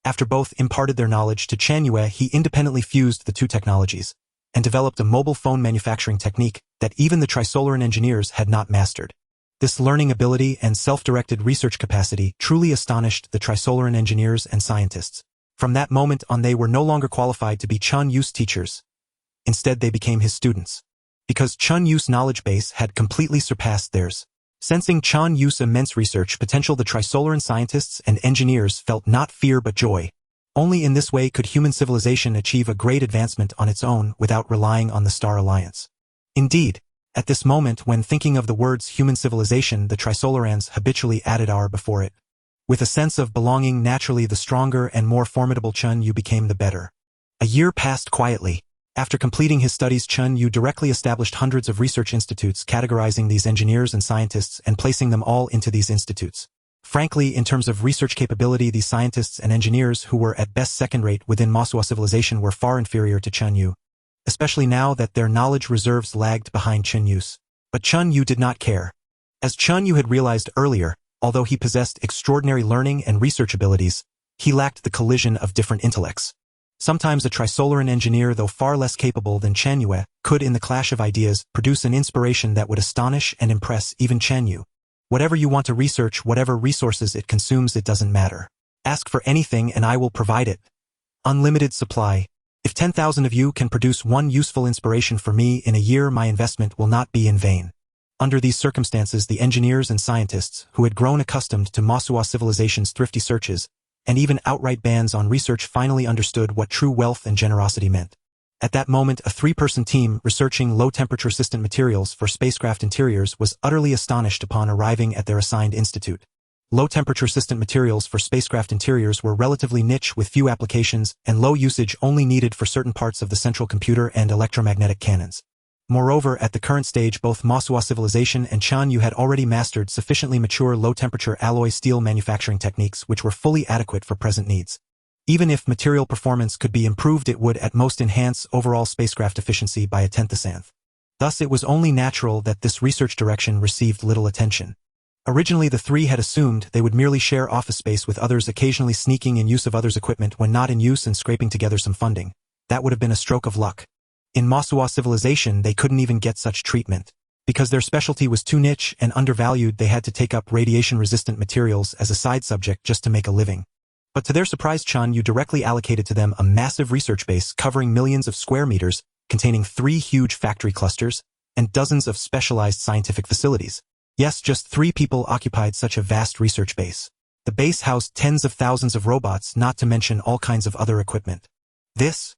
After both imparted their knowledge to Chen Yue, he independently fused the two technologies and developed a mobile phone manufacturing technique that even the Trisolaran engineers had not mastered. This learning ability and self-directed research capacity truly astonished the Trisolaran engineers and scientists. From that moment on, they were no longer qualified to be Chen Yue's teachers. Instead, they became his students. Because Chen Yue's knowledge base had completely surpassed theirs. Sensing Chen Yue's immense research potential, the Trisolaran scientists and engineers felt not fear but joy. Only in this way could human civilization achieve a great advancement on its own without relying on the Star Alliance. Indeed, at this moment, when thinking of the words human civilization, the Trisolarans habitually added "our" before it. With a sense of belonging, naturally the stronger and more formidable Chen Yue became the better. A year passed quietly. After completing his studies, Chen Yue directly established hundreds of research institutes, categorizing these engineers and scientists and placing them all into these institutes. Frankly, in terms of research capability, these scientists and engineers, who were at best second-rate within Masua civilization, were far inferior to Chen Yue, especially now that their knowledge reserves lagged behind Chen Yue's. But Chen Yue did not care. As Chen Yue had realized earlier, although he possessed extraordinary learning and research abilities, he lacked the collision of different intellects. Sometimes a Trisolaran engineer, though far less capable than Chen Yue, could, in the clash of ideas, produce an inspiration that would astonish and impress even Chen Yue. Whatever you want to research, whatever resources it consumes, it doesn't matter. Ask for anything and I will provide it. Unlimited supply. If 10,000 of you can produce one useful inspiration for me in a year, my investment will not be in vain. Under these circumstances, the engineers and scientists, who had grown accustomed to Masua civilization's thrifty searches, and even outright bans on research, finally understood what true wealth and generosity meant. At that moment, a 3-person team researching low-temperature resistant materials for spacecraft interiors was utterly astonished upon arriving at their assigned institute. Low-temperature resistant materials for spacecraft interiors were relatively niche, with few applications and low usage, only needed for certain parts of the central computer and electromagnetic cannons. Moreover, at the current stage both Masua civilization and Chen Yue had already mastered sufficiently mature low-temperature alloy steel manufacturing techniques which were fully adequate for present needs. Even if material performance could be improved, it would at most enhance overall spacecraft efficiency by a tenth. Thus it was only natural that this research direction received little attention. Originally the three had assumed they would merely share office space with others, occasionally sneaking in use of others' equipment when not in use and scraping together some funding. That would have been a stroke of luck. In Masua civilization they couldn't even get such treatment. Because their specialty was too niche and undervalued, they had to take up radiation-resistant materials as a side subject just to make a living. But to their surprise, Chen Yue directly allocated to them a massive research base covering millions of square meters, containing 3 huge factory clusters, and dozens of specialized scientific facilities. Yes, just 3 people occupied such a vast research base. The base housed tens of thousands of robots, not to mention all kinds of other equipment. This?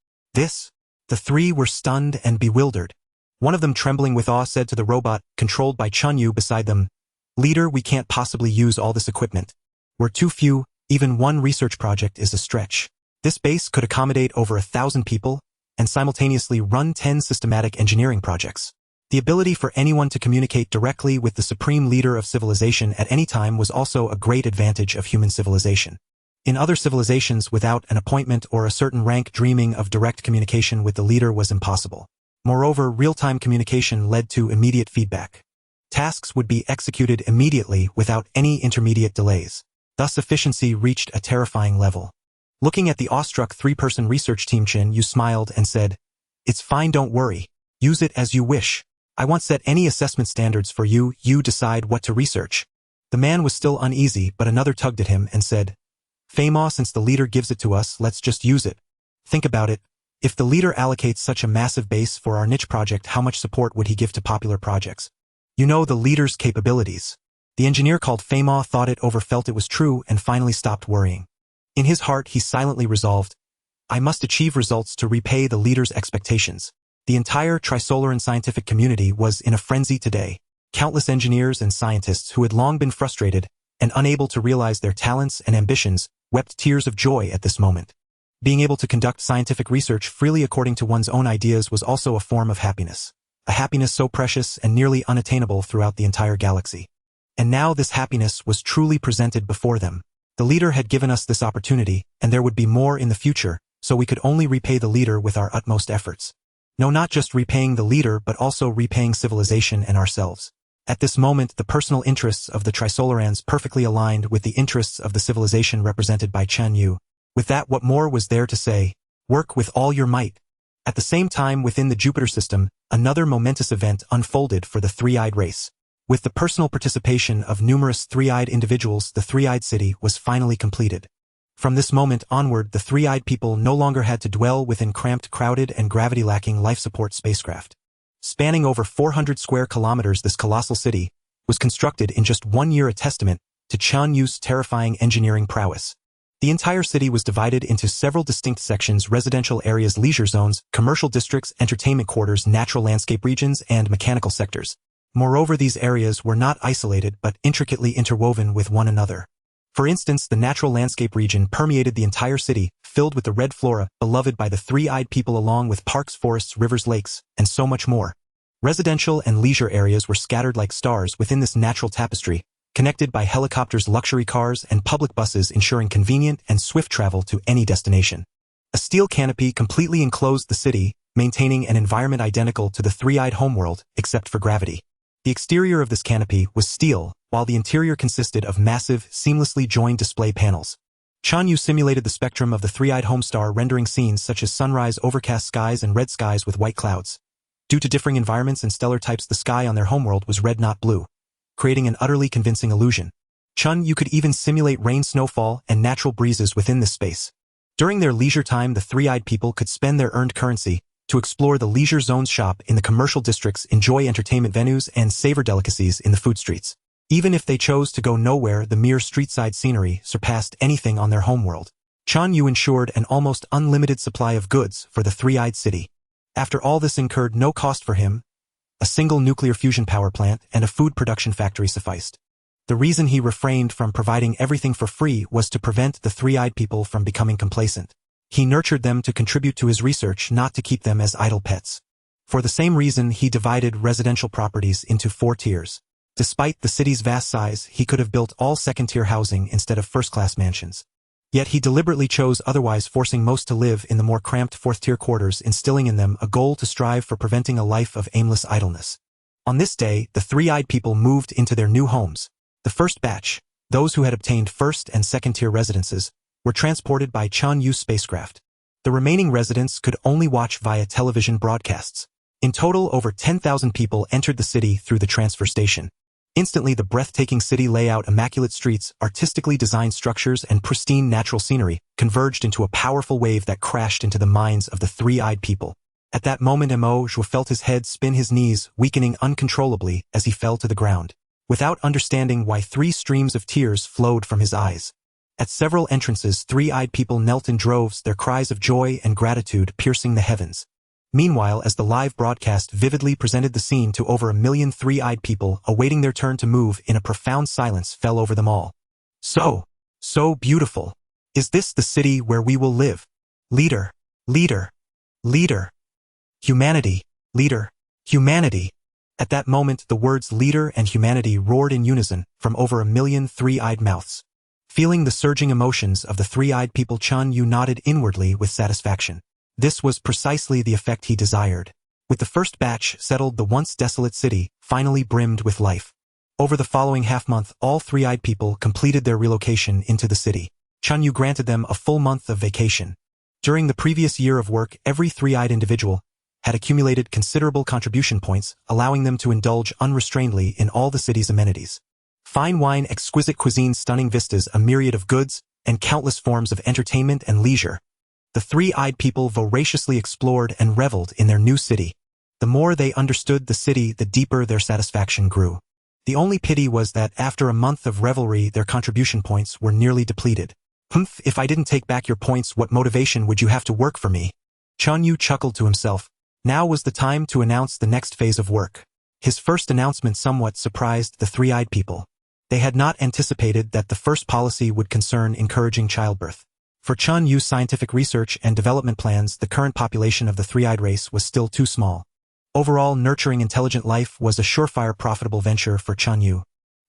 The 3 were stunned and bewildered. One of them, trembling with awe, said to the robot, controlled by Chen Yue beside them, "Leader, we can't possibly use all this equipment. We're too few, even one research project is a stretch. This base could accommodate over 1,000 people, and simultaneously run 10 systematic engineering projects." The ability for anyone to communicate directly with the supreme leader of civilization at any time was also a great advantage of human civilization. In other civilizations, without an appointment or a certain rank, dreaming of direct communication with the leader was impossible. Moreover, real-time communication led to immediate feedback. Tasks would be executed immediately without any intermediate delays. Thus efficiency reached a terrifying level. Looking at the awestruck 3-person research team, Chen Yue smiled and said, "It's fine, don't worry. Use it as you wish. I won't set any assessment standards for you, you decide what to research." The man was still uneasy, but another tugged at him and said, "Fama, since the leader gives it to us, let's just use it. Think about it. If the leader allocates such a massive base for our niche project, how much support would he give to popular projects? You know the leader's capabilities." The engineer called Fama thought it over, felt it was true, and finally stopped worrying. In his heart he silently resolved, "I must achieve results to repay the leader's expectations." The entire Trisolaran scientific community was in a frenzy today. Countless engineers and scientists who had long been frustrated and unable to realize their talents and ambitions wept tears of joy at this moment. Being able to conduct scientific research freely according to one's own ideas was also a form of happiness. A happiness so precious and nearly unattainable throughout the entire galaxy. And now this happiness was truly presented before them. The leader had given us this opportunity, and there would be more in the future, so we could only repay the leader with our utmost efforts. No, not just repaying the leader, but also repaying civilization and ourselves. At this moment, the personal interests of the Trisolarans perfectly aligned with the interests of the civilization represented by Chen Yue. With that, what more was there to say? Work with all your might. At the same time, within the Jupiter system, another momentous event unfolded for the three-eyed race. With the personal participation of numerous three-eyed individuals, the three-eyed city was finally completed. From this moment onward, the three-eyed people no longer had to dwell within cramped, crowded, and gravity-lacking life-support spacecraft. Spanning over 400 square kilometers, this colossal city was constructed in just 1 year, a testament to Chen Yue's terrifying engineering prowess. The entire city was divided into several distinct sections: residential areas, leisure zones, commercial districts, entertainment quarters, natural landscape regions, and mechanical sectors. Moreover, these areas were not isolated but intricately interwoven with one another. For instance, the natural landscape region permeated the entire city, filled with the red flora, beloved by the three-eyed people, along with parks, forests, rivers, lakes, and so much more. Residential and leisure areas were scattered like stars within this natural tapestry, connected by helicopters, luxury cars, and public buses, ensuring convenient and swift travel to any destination. A steel canopy completely enclosed the city, maintaining an environment identical to the three-eyed homeworld, except for gravity. The exterior of this canopy was steel, while the interior consisted of massive, seamlessly joined display panels. Chen Yue simulated the spectrum of the three-eyed homestar, rendering scenes such as sunrise, overcast skies, and red skies with white clouds. Due to differing environments and stellar types, the sky on their homeworld was red, not blue, creating an utterly convincing illusion. Chen Yue could even simulate rain, snowfall, and natural breezes within this space. During their leisure time, the three-eyed people could spend their earned currency to explore the leisure zones, shop in the commercial districts, enjoy entertainment venues, and savor delicacies in the food streets. Even if they chose to go nowhere, the mere street-side scenery surpassed anything on their homeworld. Chen Yue ensured an almost unlimited supply of goods for the three-eyed city. After all this incurred no cost for him, a single nuclear fusion power plant and a food production factory sufficed. The reason he refrained from providing everything for free was to prevent the three-eyed people from becoming complacent. He nurtured them to contribute to his research, not to keep them as idle pets. For the same reason, he divided residential properties into 4 tiers. Despite the city's vast size, he could have built all second-tier housing instead of first-class mansions. Yet he deliberately chose otherwise, forcing most to live in the more cramped 4th-tier quarters, instilling in them a goal to strive for preventing a life of aimless idleness. On this day, the three-eyed people moved into their new homes. The first batch, those who had obtained first- and second-tier residences, were transported by Chen Yue spacecraft. The remaining residents could only watch via television broadcasts. In total, over 10,000 people entered the city through the transfer station. Instantly, the breathtaking city layout, immaculate streets, artistically designed structures, and pristine natural scenery converged into a powerful wave that crashed into the minds of the three-eyed people. At that moment, Mo Zhuo felt his head spin, his knees weakening uncontrollably as he fell to the ground, without understanding why 3 streams of tears flowed from his eyes. At several entrances, three-eyed people knelt in droves, their cries of joy and gratitude piercing the heavens. Meanwhile, as the live broadcast vividly presented the scene to over 1 million three-eyed people awaiting their turn to move in, a profound silence fell over them all. So beautiful. Is this the city where we will live? Leader, leader, leader. Humanity, leader, humanity. At that moment, the words leader and humanity roared in unison from over 1 million three-eyed mouths. Feeling the surging emotions of the three-eyed people, Chen Yue nodded inwardly with satisfaction. This was precisely the effect he desired. With the first batch settled, the once desolate city finally brimmed with life. Over the following half-month, all three-eyed people completed their relocation into the city. Chen Yue granted them a full month of vacation. During the previous year of work, every three-eyed individual had accumulated considerable contribution points, allowing them to indulge unrestrainedly in all the city's amenities. Fine wine, exquisite cuisine, stunning vistas, a myriad of goods, and countless forms of entertainment and leisure. The three-eyed people voraciously explored and reveled in their new city. The more they understood the city, the deeper their satisfaction grew. The only pity was that after a month of revelry, their contribution points were nearly depleted. If I didn't take back your points, what motivation would you have to work for me? Chen Yue chuckled to himself. Now was the time to announce the next phase of work. His first announcement somewhat surprised the three-eyed people. They had not anticipated that the first policy would concern encouraging childbirth. For Chen Yue's scientific research and development plans, the current population of the three-eyed race was still too small. Overall, nurturing intelligent life was a surefire profitable venture for Chen Yue.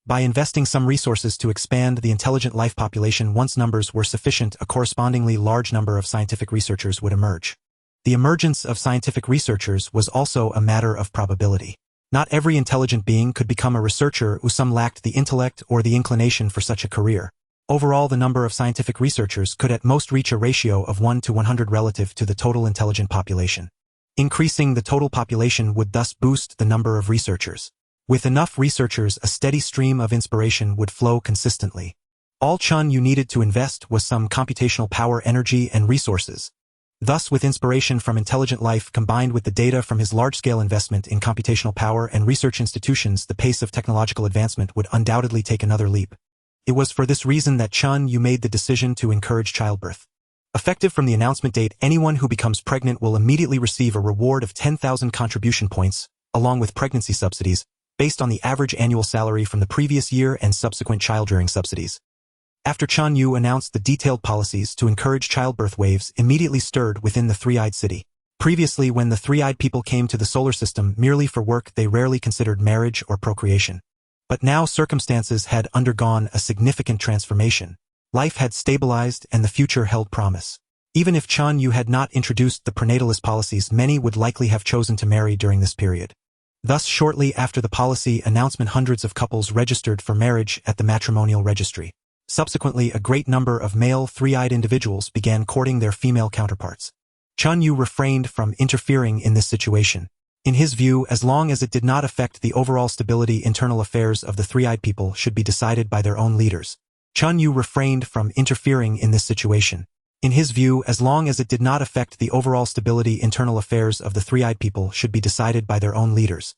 By investing some resources to expand the intelligent life population, once numbers were sufficient, a correspondingly large number of scientific researchers would emerge. The emergence of scientific researchers was also a matter of probability. Not every intelligent being could become a researcher, some lacked the intellect or the inclination for such a career. Overall, the number of scientific researchers could at most reach a ratio of 1 to 100 relative to the total intelligent population. Increasing the total population would thus boost the number of researchers. With enough researchers, a steady stream of inspiration would flow consistently. All Chen Yue needed to invest was some computational power, energy, and resources. Thus, with inspiration from intelligent life combined with the data from his large-scale investment in computational power and research institutions, the pace of technological advancement would undoubtedly take another leap. It was for this reason that Chen Yue made the decision to encourage childbirth. Effective from the announcement date, anyone who becomes pregnant will immediately receive a reward of 10,000 contribution points, along with pregnancy subsidies, based on the average annual salary from the previous year and subsequent childrearing subsidies. After Chen Yue announced the detailed policies to encourage childbirth, waves immediately stirred within the three-eyed city. Previously, when the three-eyed people came to the solar system merely for work, they rarely considered marriage or procreation. But now circumstances had undergone a significant transformation. Life had stabilized and the future held promise. Even if Chen Yue had not introduced the prenatalist policies, many would likely have chosen to marry during this period. Thus, shortly after the policy announcement, hundreds of couples registered for marriage at the matrimonial registry. Subsequently, a great number of male three-eyed individuals began courting their female counterparts. Chen Yue refrained from interfering in this situation. In his view, as long as it did not affect the overall stability, internal affairs of the three-eyed people should be decided by their own leaders. Chen Yue refrained from interfering in this situation. In his view, as long as it did not affect the overall stability, internal affairs of the three-eyed people should be decided by their own leaders.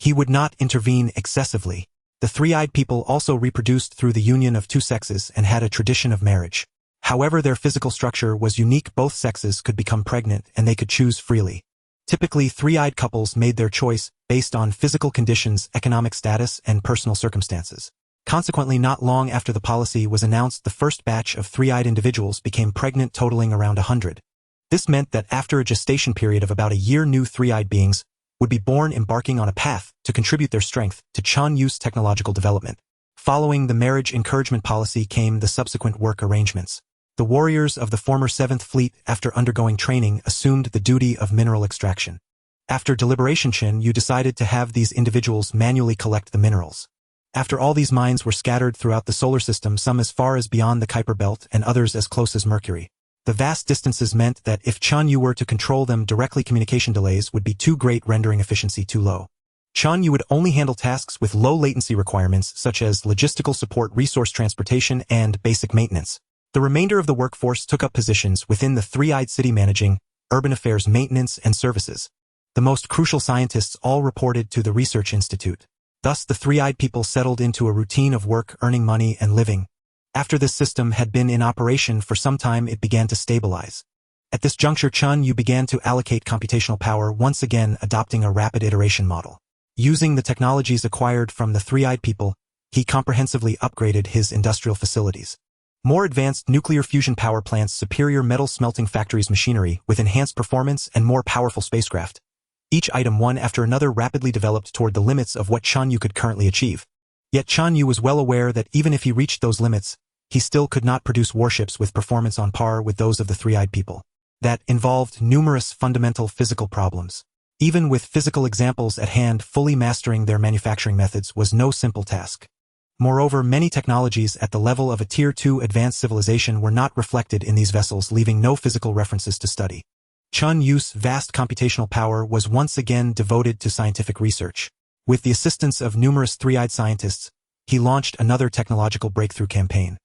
He would not intervene excessively. The three-eyed people also reproduced through the union of two sexes and had a tradition of marriage. However, their physical structure was unique. Both sexes could become pregnant and they could choose freely. Typically, three-eyed couples made their choice based on physical conditions, economic status, and personal circumstances. Consequently, not long after the policy was announced, the first batch of three-eyed individuals became pregnant, totaling around 100. This meant that after a gestation period of about a year, new three-eyed beings would be born embarking on a path to contribute their strength to Chen Yue's technological development. Following the marriage encouragement policy came the subsequent work arrangements. The warriors of the former 7th Fleet, after undergoing training, assumed the duty of mineral extraction. After deliberation, Chen Yue decided to have these individuals manually collect the minerals. After all, these mines were scattered throughout the solar system, some as far as beyond the Kuiper belt and others as close as Mercury. The vast distances meant that if Chen Yue were to control them directly, communication delays would be too great, rendering efficiency too low. Chen Yue would only handle tasks with low latency requirements such as logistical support, resource transportation, and basic maintenance. The remainder of the workforce took up positions within the three-eyed city, managing urban affairs, maintenance, and services. The most crucial scientists all reported to the research institute. Thus, the three-eyed people settled into a routine of work, earning money, and living. After this system had been in operation for some time, it began to stabilize. At this juncture, Chen Yue began to allocate computational power, once again adopting a rapid iteration model. Using the technologies acquired from the three-eyed people, he comprehensively upgraded his industrial facilities. More advanced nuclear fusion power plants, superior metal smelting factories, machinery with enhanced performance, and more powerful spacecraft. Each item, one after another, rapidly developed toward the limits of what Chen Yue could currently achieve. Yet Chen Yue was well aware that even if he reached those limits, he still could not produce warships with performance on par with those of the three-eyed people. That involved numerous fundamental physical problems. Even with physical examples at hand, fully mastering their manufacturing methods was no simple task. Moreover, many technologies at the level of a Tier 2 advanced civilization were not reflected in these vessels, leaving no physical references to study. Chen Yue's vast computational power was once again devoted to scientific research. With the assistance of numerous three-eyed scientists, he launched another technological breakthrough campaign.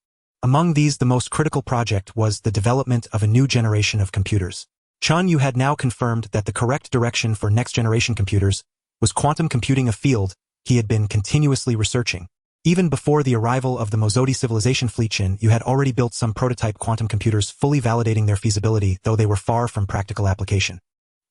Among these, the most critical project was the development of a new generation of computers. Chen Yue had now confirmed that the correct direction for next-generation computers was quantum computing, a field he had been continuously researching. Even before the arrival of the Mozodi civilization fleet, Chen Yue had already built some prototype quantum computers, fully validating their feasibility, though they were far from practical application.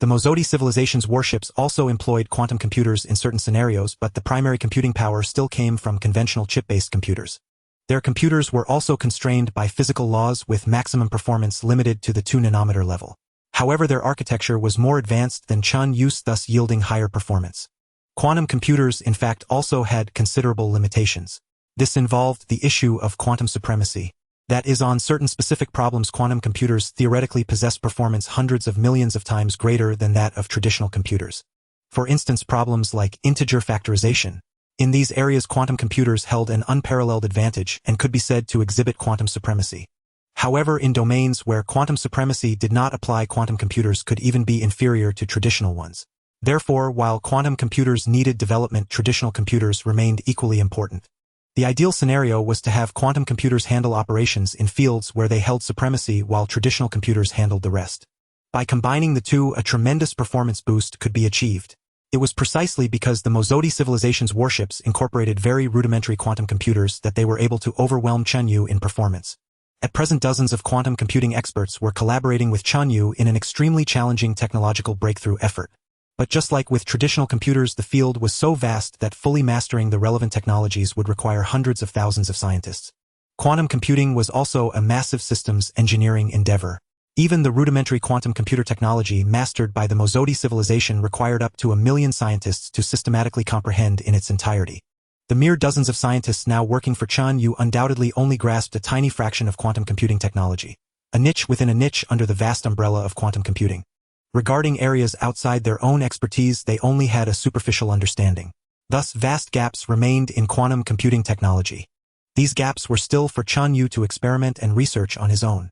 The Mozodi civilization's warships also employed quantum computers in certain scenarios, but the primary computing power still came from conventional chip-based computers. Their computers were also constrained by physical laws, with maximum performance limited to the 2-nanometer level. However, their architecture was more advanced than Chen Yue's, thus yielding higher performance. Quantum computers, in fact, also had considerable limitations. This involved the issue of quantum supremacy. That is, on certain specific problems, quantum computers theoretically possessed performance hundreds of millions of times greater than that of traditional computers. For instance, problems like integer factorization. In these areas, quantum computers held an unparalleled advantage and could be said to exhibit quantum supremacy. However, in domains where quantum supremacy did not apply, quantum computers could even be inferior to traditional ones. Therefore, while quantum computers needed development, traditional computers remained equally important. The ideal scenario was to have quantum computers handle operations in fields where they held supremacy while traditional computers handled the rest. By combining the two, a tremendous performance boost could be achieved. It was precisely because the Mozodi civilization's warships incorporated very rudimentary quantum computers that they were able to overwhelm Chen Yue in performance. At present, dozens of quantum computing experts were collaborating with Chen Yue in an extremely challenging technological breakthrough effort. But just like with traditional computers, the field was so vast that fully mastering the relevant technologies would require hundreds of thousands of scientists. Quantum computing was also a massive systems engineering endeavor. Even the rudimentary quantum computer technology mastered by the Mozodi civilization required up to 1 million scientists to systematically comprehend in its entirety. The mere dozens of scientists now working for Chen Yue undoubtedly only grasped a tiny fraction of quantum computing technology, a niche within a niche under the vast umbrella of quantum computing. Regarding areas outside their own expertise, they only had a superficial understanding. Thus, vast gaps remained in quantum computing technology. These gaps were still for Chen Yue to experiment and research on his own.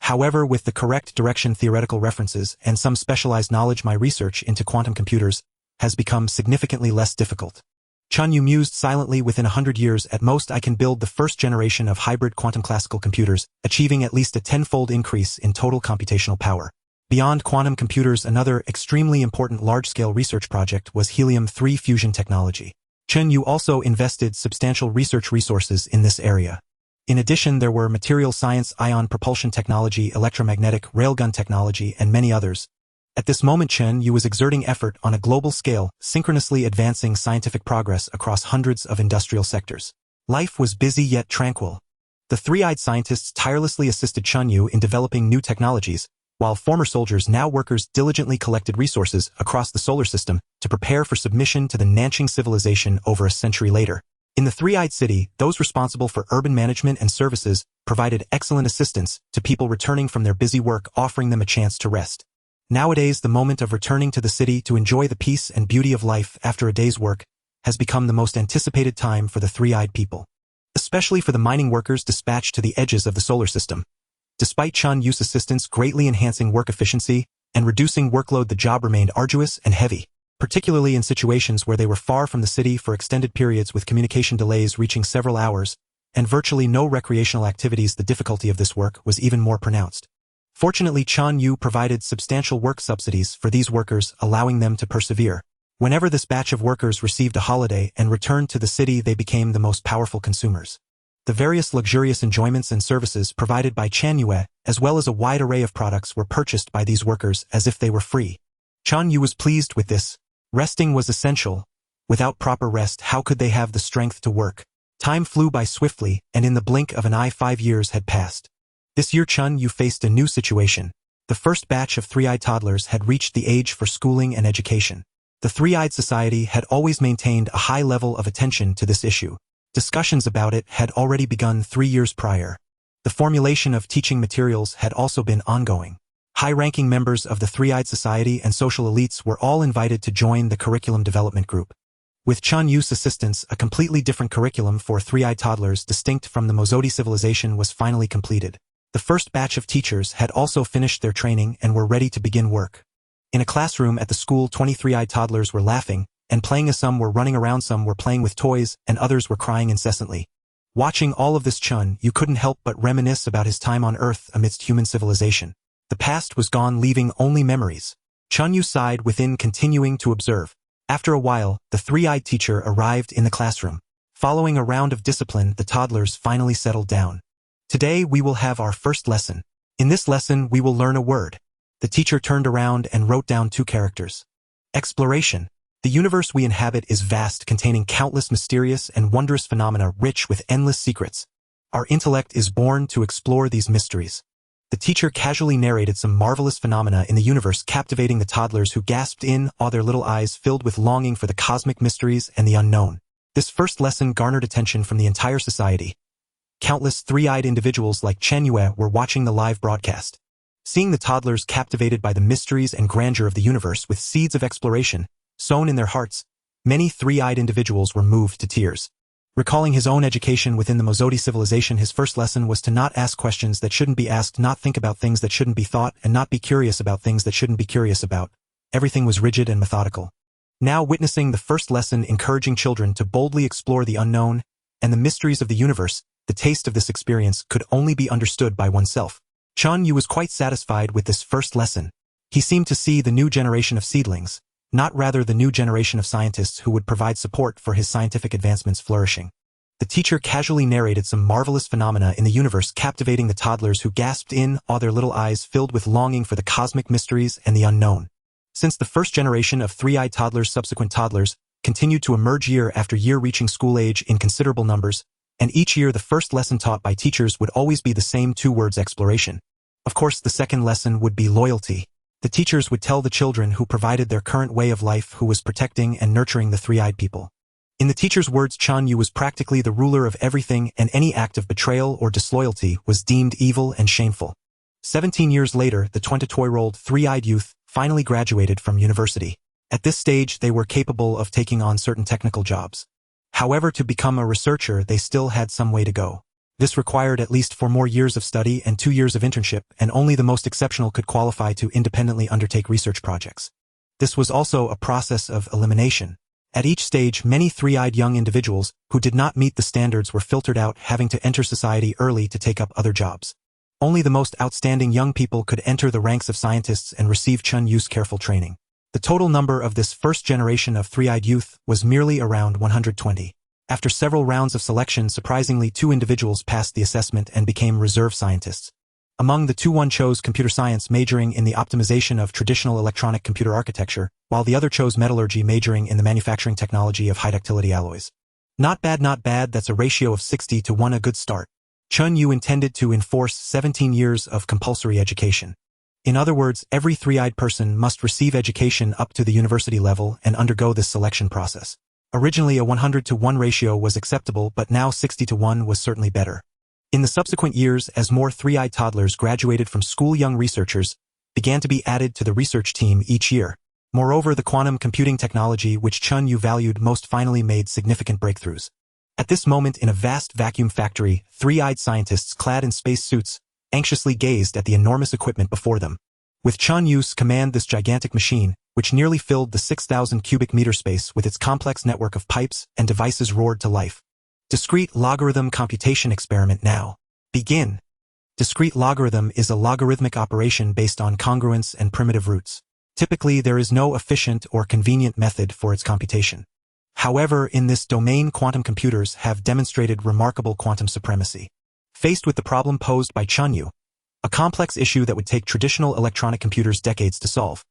However, with the correct direction, theoretical references, and some specialized knowledge, my research into quantum computers has become significantly less difficult. Chen Yue mused silently. Within 100 years at most, I can build the first generation of hybrid quantum classical computers, achieving at least a 10-fold increase in total computational power. Beyond quantum computers, another extremely important large-scale research project was helium-3 fusion technology. Chen Yue also invested substantial research resources in this area. In addition, there were material science, ion propulsion technology, electromagnetic railgun technology, and many others. At this moment, Chen Yue was exerting effort on a global scale, synchronously advancing scientific progress across hundreds of industrial sectors. Life was busy yet tranquil. The three-eyed scientists tirelessly assisted Chen Yue in developing new technologies, while former soldiers, now workers, diligently collected resources across the solar system to prepare for submission to the Nanqing civilization over a century later. In the three-eyed city, those responsible for urban management and services provided excellent assistance to people returning from their busy work, offering them a chance to rest. Nowadays, the moment of returning to the city to enjoy the peace and beauty of life after a day's work has become the most anticipated time for the three-eyed people, especially for the mining workers dispatched to the edges of the solar system. Despite Chen Yue's assistance greatly enhancing work efficiency and reducing workload, the job remained arduous and heavy, particularly in situations where they were far from the city for extended periods with communication delays reaching several hours and virtually no recreational activities. The difficulty of this work was even more pronounced. Fortunately, Chen Yue provided substantial work subsidies for these workers, allowing them to persevere. Whenever this batch of workers received a holiday and returned to the city, they became the most powerful consumers. The various luxurious enjoyments and services provided by Chen Yue, as well as a wide array of products, were purchased by these workers as if they were free. Chen Yue was pleased with this. Resting was essential. Without proper rest, how could they have the strength to work? Time flew by swiftly, and in the blink of an eye 5 years had passed. This year Chen Yue faced a new situation. The first batch of three-eyed toddlers had reached the age for schooling and education. The three-eyed society had always maintained a high level of attention to this issue. Discussions about it had already begun 3 years prior. The formulation of teaching materials had also been ongoing. High-ranking members of the three-eyed society and social elites were all invited to join the curriculum development group. With Chen Yue's assistance, a completely different curriculum for three-eyed toddlers distinct from the Mozodi civilization was finally completed. The first batch of teachers had also finished their training and were ready to begin work. In a classroom at the school, 20 three-eyed toddlers were laughing and playing as some were running around, some were playing with toys, and others were crying incessantly. Watching all of this, Chen Yue couldn't help but reminisce about his time on Earth amidst human civilization. The past was gone, leaving only memories. Chen Yue sighed within, continuing to observe. After a while, the three-eyed teacher arrived in the classroom. Following a round of discipline, the toddlers finally settled down. Today we will have our first lesson. In this lesson we will learn a word. The teacher turned around and wrote down 2 characters. Exploration. The universe we inhabit is vast, containing countless mysterious and wondrous phenomena rich with endless secrets. Our intellect is born to explore these mysteries. The teacher casually narrated some marvelous phenomena in the universe, captivating the toddlers, who gasped in awe, their little eyes filled with longing for the cosmic mysteries and the unknown. This first lesson garnered attention from the entire society. Countless three-eyed individuals like Chen Yue were watching the live broadcast. Seeing the toddlers captivated by the mysteries and grandeur of the universe with seeds of exploration sown in their hearts, many three-eyed individuals were moved to tears. Recalling his own education within the Mozodi civilization, his first lesson was to not ask questions that shouldn't be asked, not think about things that shouldn't be thought, and not be curious about things that shouldn't be curious about. Everything was rigid and methodical. Now, witnessing the first lesson encouraging children to boldly explore the unknown and the mysteries of the universe, the taste of this experience could only be understood by oneself. Chen Yue was quite satisfied with this first lesson. He seemed to see the new generation of seedlings, not rather the new generation of scientists who would provide support for his scientific advancements flourishing. The teacher casually narrated some marvelous phenomena in the universe, captivating the toddlers, who gasped in awe, their little eyes filled with longing for the cosmic mysteries and the unknown. Since the first generation of three-eyed toddlers, subsequent toddlers continued to emerge year after year, reaching school age in considerable numbers, and each year the first lesson taught by teachers would always be the same 2 words: exploration. Of course, the second lesson would be loyalty. The teachers would tell the children who provided their current way of life who was protecting and nurturing the three-eyed people. In the teacher's words, Chen Yue was practically the ruler of everything, and any act of betrayal or disloyalty was deemed evil and shameful. 17 years later, the 22-year-old three-eyed youth finally graduated from university. At this stage, they were capable of taking on certain technical jobs. However, to become a researcher, they still had some way to go. This required at least 4 more years of study and 2 years of internship, and only the most exceptional could qualify to independently undertake research projects. This was also a process of elimination. At each stage, many three-eyed young individuals who did not meet the standards were filtered out, having to enter society early to take up other jobs. Only the most outstanding young people could enter the ranks of scientists and receive Chen Yue's careful training. The total number of this first generation of three-eyed youth was merely around 120. After several rounds of selection, surprisingly 2 individuals passed the assessment and became reserve scientists. Among the 2, one chose computer science, majoring in the optimization of traditional electronic computer architecture, while the other chose metallurgy, majoring in the manufacturing technology of high-ductility alloys. Not bad, not bad. That's a ratio of 60 to 1, a good start. Chen Yue intended to enforce 17 years of compulsory education. In other words, every three-eyed person must receive education up to the university level and undergo this selection process. Originally a 100-to-1 ratio was acceptable, but now 60-to-1 was certainly better. In the subsequent years, as more three-eyed toddlers graduated from school, young researchers began to be added to the research team each year. Moreover, the quantum computing technology, which Chen Yue valued most, finally made significant breakthroughs. At this moment, in a vast vacuum factory, three-eyed scientists clad in space suits anxiously gazed at the enormous equipment before them. With Chen Yue's command, this gigantic machine, which nearly filled the 6,000 cubic meter space with its complex network of pipes and devices, roared to life. Discrete logarithm computation experiment now. Begin. Discrete logarithm is a logarithmic operation based on congruence and primitive roots. Typically, there is no efficient or convenient method for its computation. However, in this domain, quantum computers have demonstrated remarkable quantum supremacy. Faced with the problem posed by Chen Yue, a complex issue that would take traditional electronic computers decades to solve,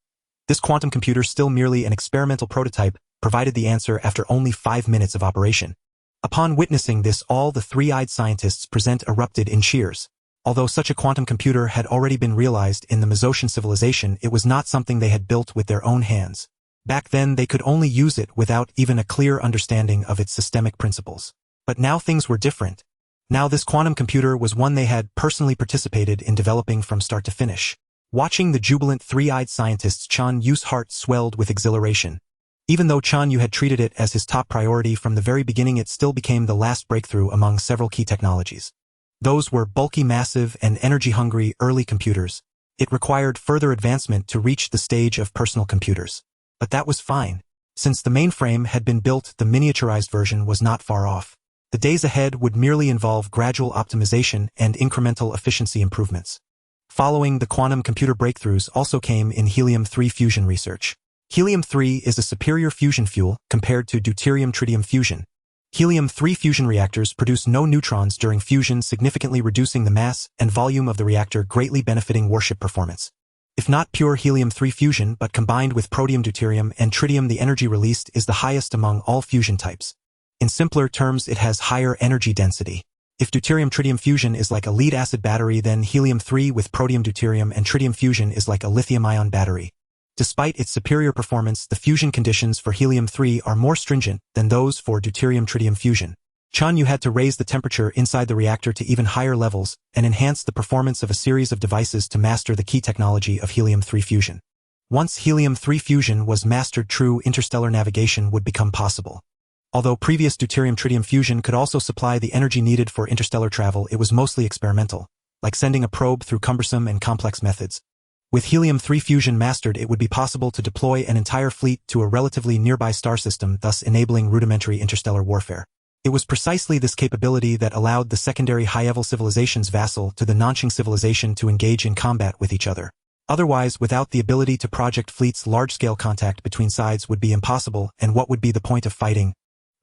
this quantum computer, still merely an experimental prototype, provided the answer after only 5 minutes of operation. Upon witnessing this, all the three-eyed scientists present erupted in cheers. Although such a quantum computer had already been realized in the Mezzotian civilization, it was not something they had built with their own hands. Back then, they could only use it without even a clear understanding of its systemic principles. But now things were different. Now this quantum computer was one they had personally participated in developing from start to finish. Watching the jubilant three-eyed scientists, Chen Yue's heart swelled with exhilaration. Even though Chen Yue had treated it as his top priority from the very beginning, it still became the last breakthrough among several key technologies. Those were bulky, massive, and energy-hungry early computers. It required further advancement to reach the stage of personal computers. But that was fine. Since the mainframe had been built, the miniaturized version was not far off. The days ahead would merely involve gradual optimization and incremental efficiency improvements. Following the quantum computer breakthroughs also came in helium-3 fusion research. Helium-3 is a superior fusion fuel compared to deuterium-tritium fusion. Helium-3 fusion reactors produce no neutrons during fusion, significantly reducing the mass and volume of the reactor, greatly benefiting warship performance. If not pure helium-3 fusion, but combined with protium, deuterium, and tritium, the energy released is the highest among all fusion types. In simpler terms, it has higher energy density. If deuterium-tritium fusion is like a lead-acid battery, then helium-3 with protium, deuterium, and tritium fusion is like a lithium-ion battery. Despite its superior performance, the fusion conditions for helium-3 are more stringent than those for deuterium-tritium fusion. Chen Yue had to raise the temperature inside the reactor to even higher levels and enhance the performance of a series of devices to master the key technology of helium-3 fusion. Once helium-3 fusion was mastered, true interstellar navigation would become possible. Although previous deuterium-tritium fusion could also supply the energy needed for interstellar travel, it was mostly experimental, like sending a probe through cumbersome and complex methods. With helium-3 fusion mastered, it would be possible to deploy an entire fleet to a relatively nearby star system, thus enabling rudimentary interstellar warfare. It was precisely this capability that allowed the secondary high-level civilizations vassal to the Nanqing civilization to engage in combat with each other. Otherwise, without the ability to project fleets, large-scale contact between sides would be impossible, and what would be the point of fighting?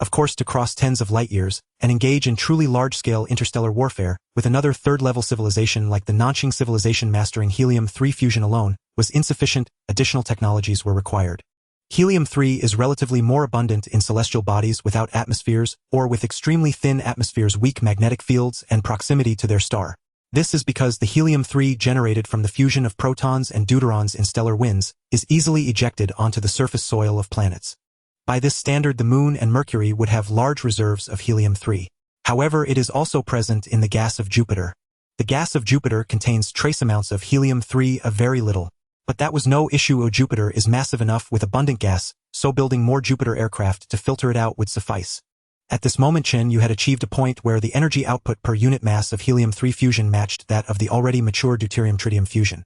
Of course, to cross tens of light years and engage in truly large-scale interstellar warfare with another third-level civilization like the Nanqing civilization, mastering helium-3 fusion alone was insufficient. Additional technologies were required. Helium-3 is relatively more abundant in celestial bodies without atmospheres or with extremely thin atmospheres, weak magnetic fields, and proximity to their star. This is because the helium-3 generated from the fusion of protons and deuterons in stellar winds is easily ejected onto the surface soil of planets. By this standard, the Moon and Mercury would have large reserves of helium-3. However, it is also present in the gas of Jupiter. The gas of Jupiter contains trace amounts of helium-3, a very little. But that was no issue. Jupiter is massive enough with abundant gas, so building more Jupiter aircraft to filter it out would suffice. At this moment, Chen Yue had achieved a point where the energy output per unit mass of helium-3 fusion matched that of the already mature deuterium-tritium fusion.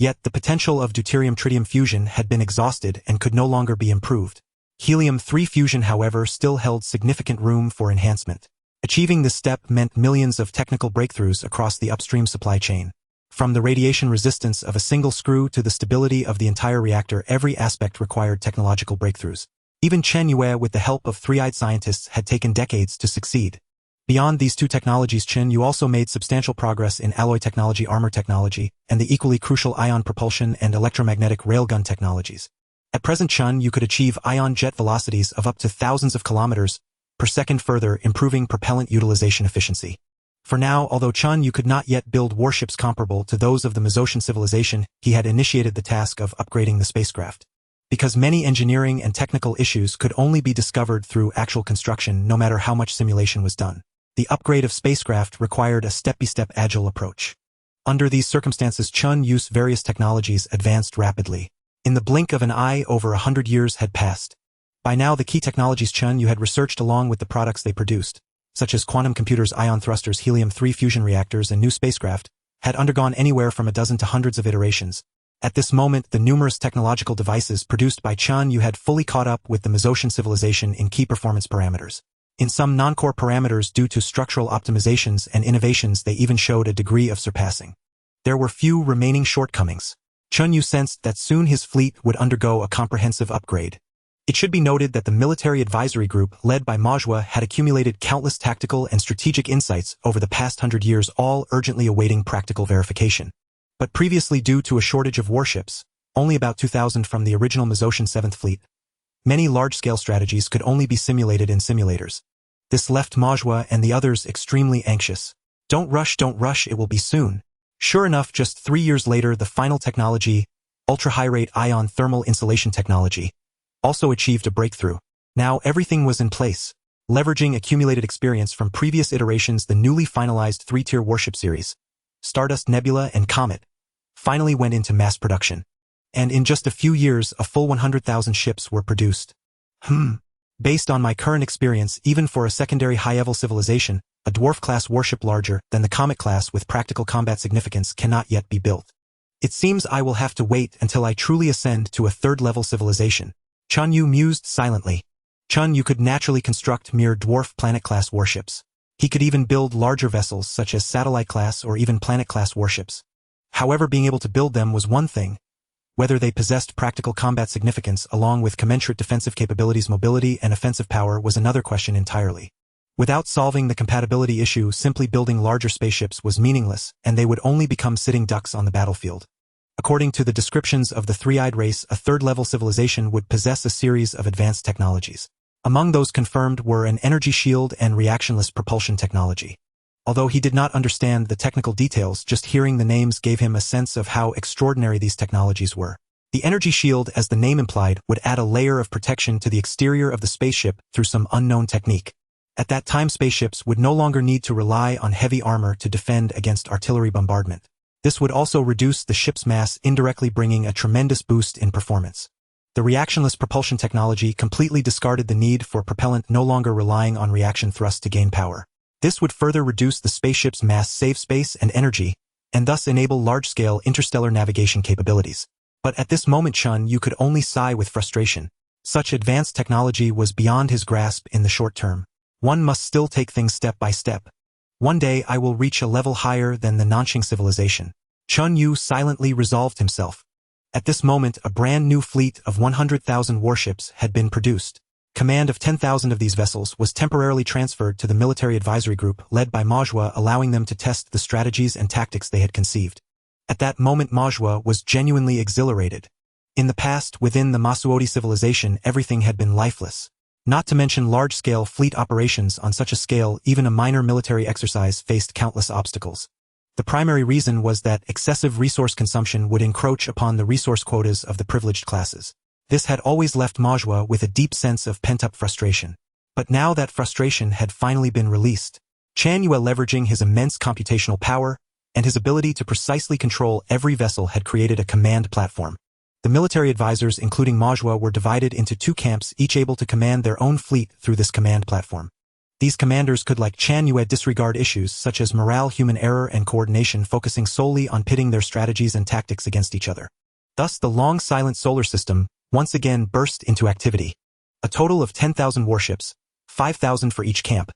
Yet the potential of deuterium-tritium fusion had been exhausted and could no longer be improved. Helium-3 fusion, however, still held significant room for enhancement. Achieving this step meant millions of technical breakthroughs across the upstream supply chain. From the radiation resistance of a single screw to the stability of the entire reactor, every aspect required technological breakthroughs. Even Chen Yue, with the help of three-eyed scientists, had taken decades to succeed. Beyond these two technologies, Chen Yue also made substantial progress in alloy technology, armor technology, and the equally crucial ion propulsion and electromagnetic railgun technologies. At present, Chen Yue could achieve ion jet velocities of up to thousands of kilometers per second, further improving propellant utilization efficiency. For now, although Chen Yue could not yet build warships comparable to those of the Mezzotian civilization, he had initiated the task of upgrading the spacecraft. Because many engineering and technical issues could only be discovered through actual construction no matter how much simulation was done, the upgrade of spacecraft required a step-by-step agile approach. Under these circumstances, Chen Yue's various technologies advanced rapidly. In the blink of an eye, over 100 years had passed. By now, the key technologies Chen Yue had researched along with the products they produced, such as quantum computers, ion thrusters, helium-3 fusion reactors, and new spacecraft, had undergone anywhere from a dozen to hundreds of iterations. At this moment, the numerous technological devices produced by Chen Yue had fully caught up with the Mezzotian civilization in key performance parameters. In some non-core parameters, due to structural optimizations and innovations, they even showed a degree of surpassing. There were few remaining shortcomings. Chen Yue sensed that soon his fleet would undergo a comprehensive upgrade. It should be noted that the military advisory group led by Ma Zhuo had accumulated countless tactical and strategic insights over the past 100 years, all urgently awaiting practical verification. But previously, due to a shortage of warships, only about 2,000 from the original Mezzotian 7th Fleet, many large-scale strategies could only be simulated in simulators. This left Ma Zhuo and the others extremely anxious. Don't rush, it will be soon. Sure enough, just 3 years later, the final technology, ultra-high-rate ion thermal insulation technology, also achieved a breakthrough. Now everything was in place. Leveraging accumulated experience from previous iterations, the newly finalized 3-tier warship series, Stardust, Nebula, and Comet, finally went into mass production. And in just a few years, a full 100,000 ships were produced. Based on my current experience, even for a secondary high-level civilization, a dwarf-class warship larger than the Comet class with practical combat significance cannot yet be built. It seems I will have to wait until I truly ascend to a third-level civilization. Chen Yue mused silently. Chen Yue could naturally construct mere dwarf planet-class warships. He could even build larger vessels such as satellite-class or even planet-class warships. However, being able to build them was one thing. Whether they possessed practical combat significance along with commensurate defensive capabilities, mobility, and offensive power was another question entirely. Without solving the compatibility issue, simply building larger spaceships was meaningless, and they would only become sitting ducks on the battlefield. According to the descriptions of the three-eyed race, a third-level civilization would possess a series of advanced technologies. Among those confirmed were an energy shield and reactionless propulsion technology. Although he did not understand the technical details, just hearing the names gave him a sense of how extraordinary these technologies were. The energy shield, as the name implied, would add a layer of protection to the exterior of the spaceship through some unknown technique. At that time, spaceships would no longer need to rely on heavy armor to defend against artillery bombardment. This would also reduce the ship's mass, indirectly bringing a tremendous boost in performance. The reactionless propulsion technology completely discarded the need for propellant, no longer relying on reaction thrust to gain power. This would further reduce the spaceship's mass, save space and energy, and thus enable large-scale interstellar navigation capabilities. But at this moment, Chen Yue could only sigh with frustration. Such advanced technology was beyond his grasp in the short term. One must still take things step by step. One day I will reach a level higher than the Nanxing civilization. Chen Yue silently resolved himself. At this moment, a brand new fleet of 100,000 warships had been produced. Command of 10,000 of these vessels was temporarily transferred to the military advisory group led by Ma Zhuo, allowing them to test the strategies and tactics they had conceived. At that moment, Ma Zhuo was genuinely exhilarated. In the past, within the Masuoti civilization, everything had been lifeless. Not to mention large-scale fleet operations on such a scale, even a minor military exercise faced countless obstacles. The primary reason was that excessive resource consumption would encroach upon the resource quotas of the privileged classes. This had always left Ma Zhuo with a deep sense of pent-up frustration. But now that frustration had finally been released. Chen Yue, leveraging his immense computational power and his ability to precisely control every vessel, had created a command platform. The military advisors, including Ma Zhuo, were divided into 2 camps, each able to command their own fleet through this command platform. These commanders could, like Chen Yue, disregard issues such as morale, human error, and coordination, focusing solely on pitting their strategies and tactics against each other. Thus, the long silent solar system once again burst into activity. A total of 10,000 warships, 5,000 for each camp,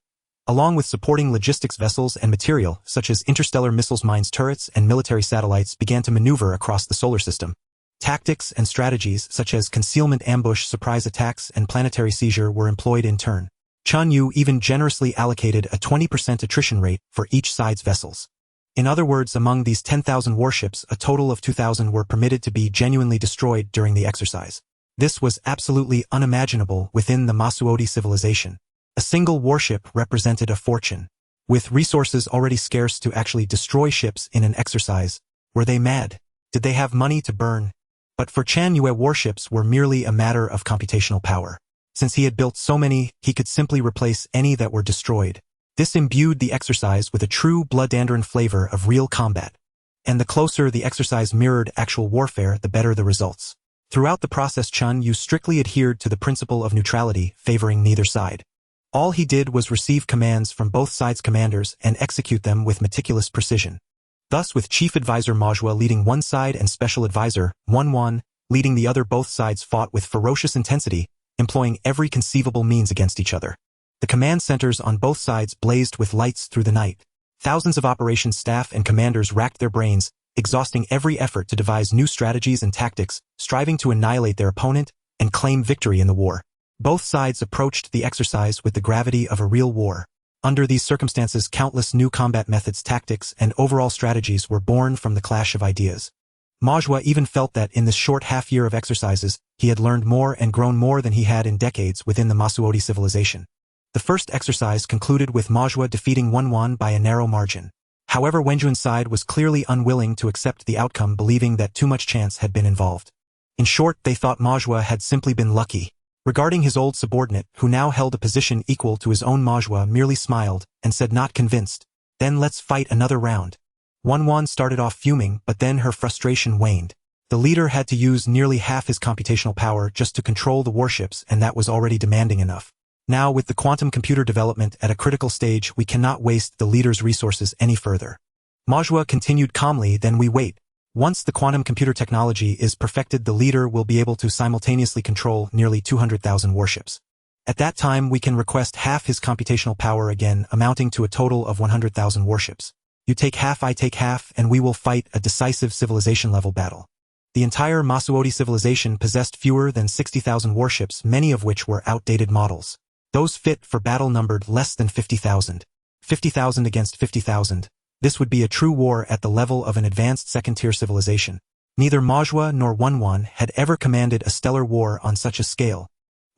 along with supporting logistics vessels and material such as interstellar missiles, mines, turrets, and military satellites, began to maneuver across the solar system. Tactics and strategies such as concealment, ambush, surprise attacks, and planetary seizure were employed in turn. Chen Yue even generously allocated a 20% attrition rate for each side's vessels. In other words, among these 10,000 warships, a total of 2,000 were permitted to be genuinely destroyed during the exercise. This was absolutely unimaginable within the Masuoti civilization. A single warship represented a fortune. With resources already scarce to actually destroy ships in an exercise, were they mad? Did they have money to burn? But for Chen Yue, warships were merely a matter of computational power. Since he had built so many, he could simply replace any that were destroyed. This imbued the exercise with a true blood-dandrin flavor of real combat. And the closer the exercise mirrored actual warfare, the better the results. Throughout the process, Chen Yue strictly adhered to the principle of neutrality, favoring neither side. All he did was receive commands from both sides' commanders and execute them with meticulous precision. Thus, with Chief Advisor Ma Zhuo leading one side and Special Advisor Wan leading the other, both sides fought with ferocious intensity, employing every conceivable means against each other. The command centers on both sides blazed with lights through the night. Thousands of operations staff and commanders racked their brains, exhausting every effort to devise new strategies and tactics, striving to annihilate their opponent and claim victory in the war. Both sides approached the exercise with the gravity of a real war. Under these circumstances, countless new combat methods, tactics, and overall strategies were born from the clash of ideas. Ma Zhuo even felt that in this short half-year of exercises, he had learned more and grown more than he had in decades within the Masuodi civilization. The first exercise concluded with Ma Zhuo defeating Wan by a narrow margin. However, Wenjuan's side was clearly unwilling to accept the outcome, believing that too much chance had been involved. In short, they thought Ma Zhuo had simply been lucky. Regarding his old subordinate, who now held a position equal to his own, Ma Zhuo merely smiled and said, not convinced. Then let's fight another round. Wan started off fuming, but then her frustration waned. The leader had to use nearly half his computational power just to control the warships, and that was already demanding enough. Now, with the quantum computer development at a critical stage, we cannot waste the leader's resources any further. Ma Zhuo continued calmly, then we wait. Once the quantum computer technology is perfected, the leader will be able to simultaneously control nearly 200,000 warships. At that time, we can request half his computational power again, amounting to a total of 100,000 warships. You take half, I take half, and we will fight a decisive civilization-level battle. The entire Masuodi civilization possessed fewer than 60,000 warships, many of which were outdated models. Those fit for battle numbered less than 50,000. 50,000 against 50,000. This would be a true war at the level of an advanced second-tier civilization. Neither Ma Zhuo nor Wan had ever commanded a stellar war on such a scale.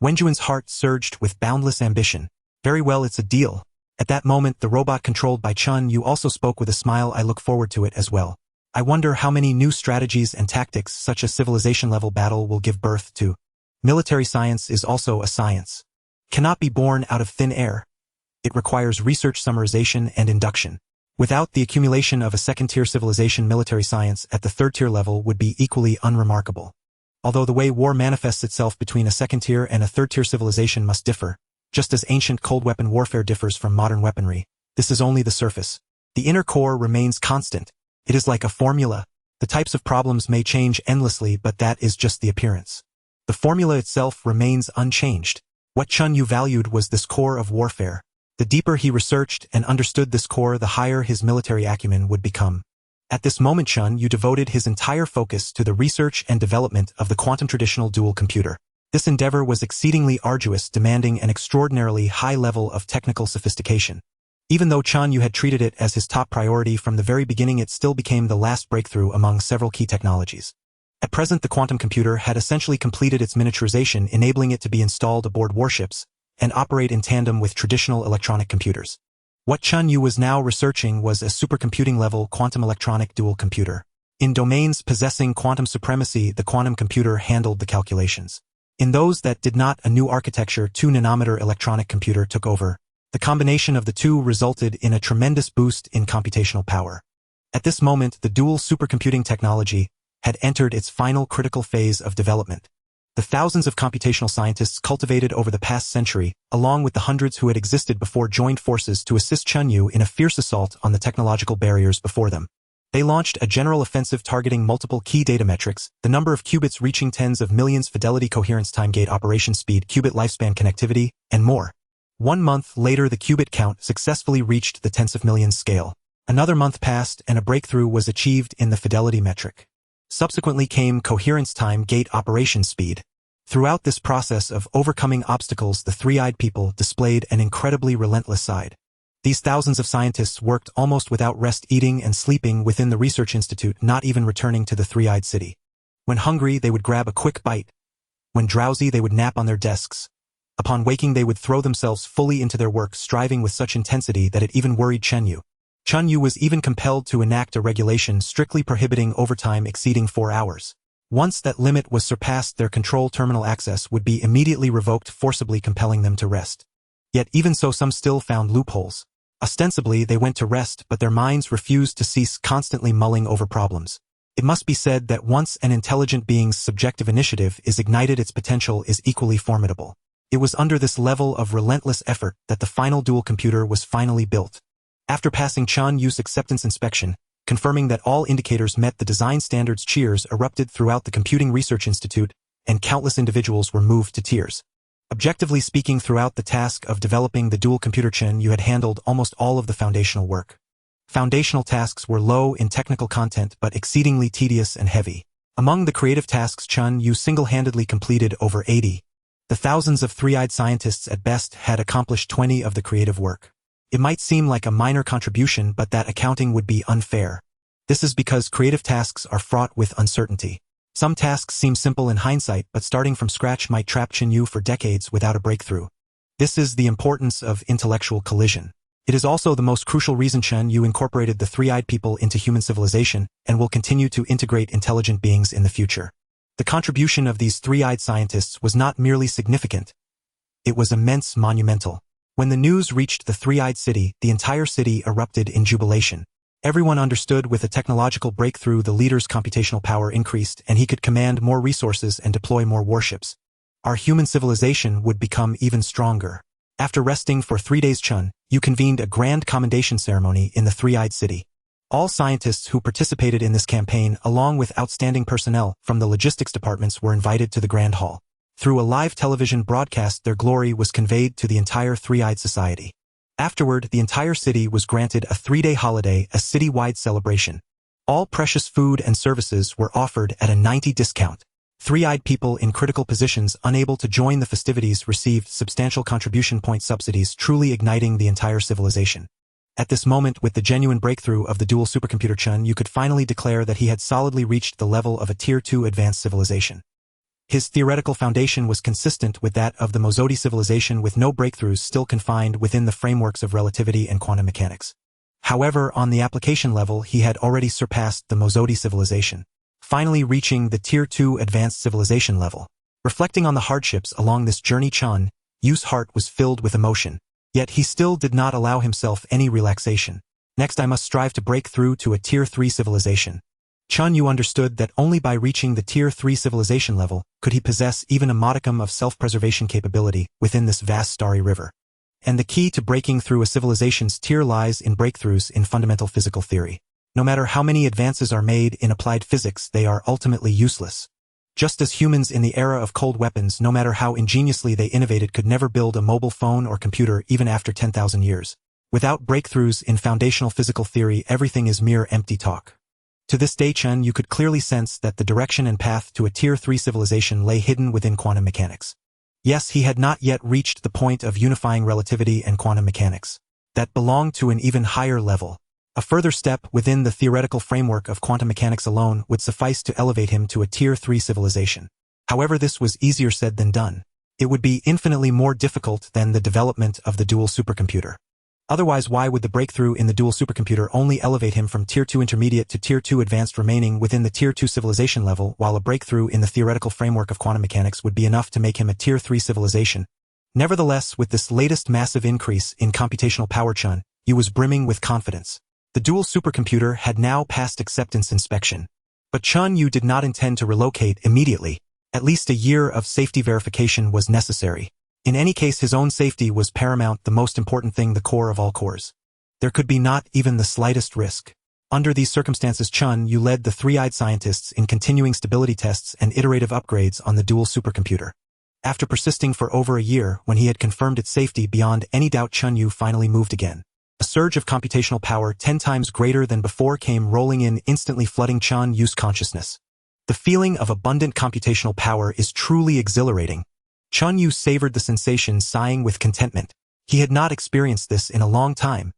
Wenjuan's heart surged with boundless ambition. Very well, it's a deal. At that moment, the robot controlled by Chen Yue also spoke with a smile. I look forward to it as well. I wonder how many new strategies and tactics such a civilization-level battle will give birth to. Military science is also a science. Cannot be born out of thin air. It requires research, summarization, and induction. Without the accumulation of a second-tier civilization, military science at the third-tier level would be equally unremarkable. Although the way war manifests itself between a second-tier and a third-tier civilization must differ, just as ancient cold weapon warfare differs from modern weaponry, this is only the surface. The inner core remains constant. It is like a formula. The types of problems may change endlessly, but that is just the appearance. The formula itself remains unchanged. What Chen Yue valued was this core of warfare. The deeper he researched and understood this core, the higher his military acumen would become. At this moment, Chen Yue devoted his entire focus to the research and development of the quantum traditional dual computer. This endeavor was exceedingly arduous, demanding an extraordinarily high level of technical sophistication. Even though Chen Yue had treated it as his top priority from the very beginning, it still became the last breakthrough among several key technologies. At present, the quantum computer had essentially completed its miniaturization, enabling it to be installed aboard warships and operate in tandem with traditional electronic computers. What Chen Yue was now researching was a supercomputing-level quantum electronic dual computer. In domains possessing quantum supremacy, the quantum computer handled the calculations. In those that did not, a new architecture 2-nanometer electronic computer took over. The combination of the two resulted in a tremendous boost in computational power. At this moment, the dual supercomputing technology had entered its final critical phase of development. The thousands of computational scientists cultivated over the past century, along with the hundreds who had existed before, joined forces to assist Chen Yue in a fierce assault on the technological barriers before them. They launched a general offensive targeting multiple key data metrics, the number of qubits reaching tens of millions, fidelity, coherence, time, gate operation speed, qubit lifespan, connectivity, and more. 1 month later, the qubit count successfully reached the tens of millions scale. Another month passed and a breakthrough was achieved in the fidelity metric. Subsequently came coherence, time, gate operation speed. Throughout this process of overcoming obstacles, the three-eyed people displayed an incredibly relentless side. These thousands of scientists worked almost without rest, eating and sleeping within the research institute, not even returning to the three-eyed city. When hungry, they would grab a quick bite. When drowsy, they would nap on their desks. Upon waking they would throw themselves fully into their work, striving with such intensity that it even worried Chen Yue. Chen Yue was even compelled to enact a regulation strictly prohibiting overtime exceeding 4 hours. Once that limit was surpassed, their control terminal access would be immediately revoked, forcibly compelling them to rest. Yet even so, some still found loopholes. Ostensibly, they went to rest, but their minds refused to cease, constantly mulling over problems. It must be said that once an intelligent being's subjective initiative is ignited, its potential is equally formidable. It was under this level of relentless effort that the final dual computer was finally built. After passing Chen Yue's acceptance inspection, confirming that all indicators met the design standards, cheers erupted throughout the Computing Research Institute, and countless individuals were moved to tears. Objectively speaking, throughout the task of developing the dual computer, Chen Yue had handled almost all of the foundational work. Foundational tasks were low in technical content but exceedingly tedious and heavy. Among the creative tasks, Chen Yue single-handedly completed over 80. The thousands of three-eyed scientists at best had accomplished 20 of the creative work. It might seem like a minor contribution, but that accounting would be unfair. This is because creative tasks are fraught with uncertainty. Some tasks seem simple in hindsight, but starting from scratch might trap Chen Yue for decades without a breakthrough. This is the importance of intellectual collision. It is also the most crucial reason Chen Yue incorporated the three-eyed people into human civilization and will continue to integrate intelligent beings in the future. The contribution of these three-eyed scientists was not merely significant. It was immense, monumental. When the news reached the three-eyed city, the entire city erupted in jubilation. Everyone understood with a technological breakthrough the leader's computational power increased and he could command more resources and deploy more warships. Our human civilization would become even stronger. After resting for 3 days, Chen Yue convened a grand commendation ceremony in the three-eyed city. All scientists who participated in this campaign, along with outstanding personnel from the logistics departments, were invited to the Grand Hall. Through a live television broadcast, their glory was conveyed to the entire three-eyed society. Afterward, the entire city was granted a 3-day holiday, a city-wide celebration. All precious food and services were offered at a 90% discount. Three-eyed people in critical positions unable to join the festivities received substantial contribution point subsidies, truly igniting the entire civilization. At this moment, with the genuine breakthrough of the dual supercomputer, Chen Yue could finally declare that he had solidly reached the level of a Tier 2 advanced civilization. His theoretical foundation was consistent with that of the Mozodi civilization, with no breakthroughs, still confined within the frameworks of relativity and quantum mechanics. However, on the application level, he had already surpassed the Mozodi civilization, finally reaching the Tier 2 advanced civilization level. Reflecting on the hardships along this journey, Chen Yue's heart was filled with emotion. Yet he still did not allow himself any relaxation. Next, I must strive to break through to a Tier 3 civilization. Chen Yue understood that only by reaching the Tier 3 civilization level could he possess even a modicum of self-preservation capability within this vast starry river. And the key to breaking through a civilization's tier lies in breakthroughs in fundamental physical theory. No matter how many advances are made in applied physics, they are ultimately useless. Just as humans in the era of cold weapons, no matter how ingeniously they innovated, could never build a mobile phone or computer even after 10,000 years. Without breakthroughs in foundational physical theory, everything is mere empty talk. To this day, Chen Yue could clearly sense that the direction and path to a Tier 3 civilization lay hidden within quantum mechanics. Yes, he had not yet reached the point of unifying relativity and quantum mechanics. That belonged to an even higher level. A further step within the theoretical framework of quantum mechanics alone would suffice to elevate him to a Tier 3 civilization. However, this was easier said than done. It would be infinitely more difficult than the development of the dual supercomputer. Otherwise, why would the breakthrough in the dual supercomputer only elevate him from Tier 2 intermediate to Tier 2 advanced, remaining within the Tier 2 civilization level, while a breakthrough in the theoretical framework of quantum mechanics would be enough to make him a Tier 3 civilization? Nevertheless, with this latest massive increase in computational power, Chen Yue was brimming with confidence. The dual supercomputer had now passed acceptance inspection. But Chen Yue did not intend to relocate immediately. At least a year of safety verification was necessary. In any case, his own safety was paramount, the most important thing, the core of all cores. There could be not even the slightest risk. Under these circumstances, Chen Yue led the three-eyed scientists in continuing stability tests and iterative upgrades on the dual supercomputer. After persisting for over a year, when he had confirmed its safety beyond any doubt, Chen Yue finally moved again. A surge of computational power 10 times greater than before came rolling in, instantly flooding Chen Yue's consciousness. The feeling of abundant computational power is truly exhilarating. Chen Yue savored the sensation, sighing with contentment. He had not experienced this in a long time.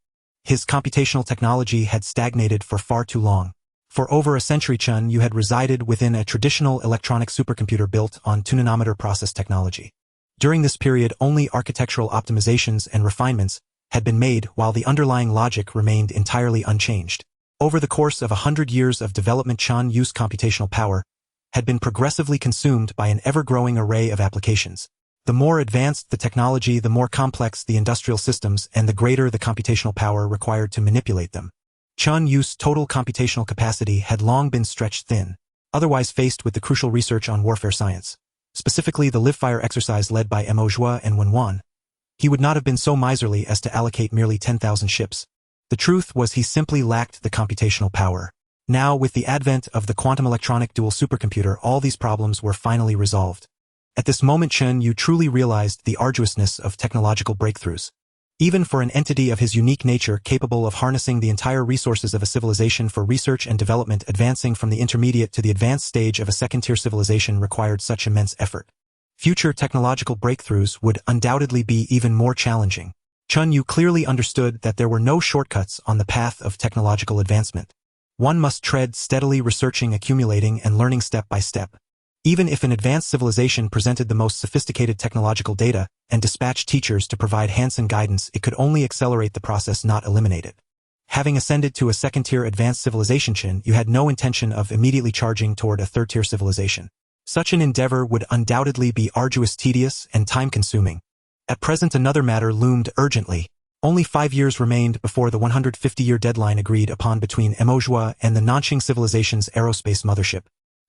His computational technology had stagnated for far too long. For over a century, Chen Yue had resided within a traditional electronic supercomputer built on 2-nanometer process technology. During this period, only architectural optimizations and refinements had been made while the underlying logic remained entirely unchanged. Over the course of 100 years of development, Chen Yue's computational power had been progressively consumed by an ever-growing array of applications. The more advanced the technology, the more complex the industrial systems, and the greater the computational power required to manipulate them. Chen Yue's total computational capacity had long been stretched thin. Otherwise, faced with the crucial research on warfare science, specifically the live-fire exercise led by Mo Zhuo and Wen Wan, he would not have been so miserly as to allocate merely 10,000 ships. The truth was he simply lacked the computational power. Now, with the advent of the quantum electronic dual supercomputer, all these problems were finally resolved. At this moment, Chen Yue truly realized the arduousness of technological breakthroughs. Even for an entity of his unique nature capable of harnessing the entire resources of a civilization for research and development, advancing from the intermediate to the advanced stage of a second-tier civilization required such immense effort. Future technological breakthroughs would undoubtedly be even more challenging. Chen Yue clearly understood that there were no shortcuts on the path of technological advancement. One must tread steadily, researching, accumulating, and learning step by step. Even if an advanced civilization presented the most sophisticated technological data and dispatched teachers to provide hands-on guidance, it could only accelerate the process, not eliminate it. Having ascended to a second-tier advanced civilization, Chen Yue had no intention of immediately charging toward a third-tier civilization. Such an endeavor would undoubtedly be arduous, tedious, and time-consuming. At present, another matter loomed urgently. Only 5 years remained before the 150-year deadline agreed upon between Mo Zhuo and the Nanxing civilization's aerospace mothership.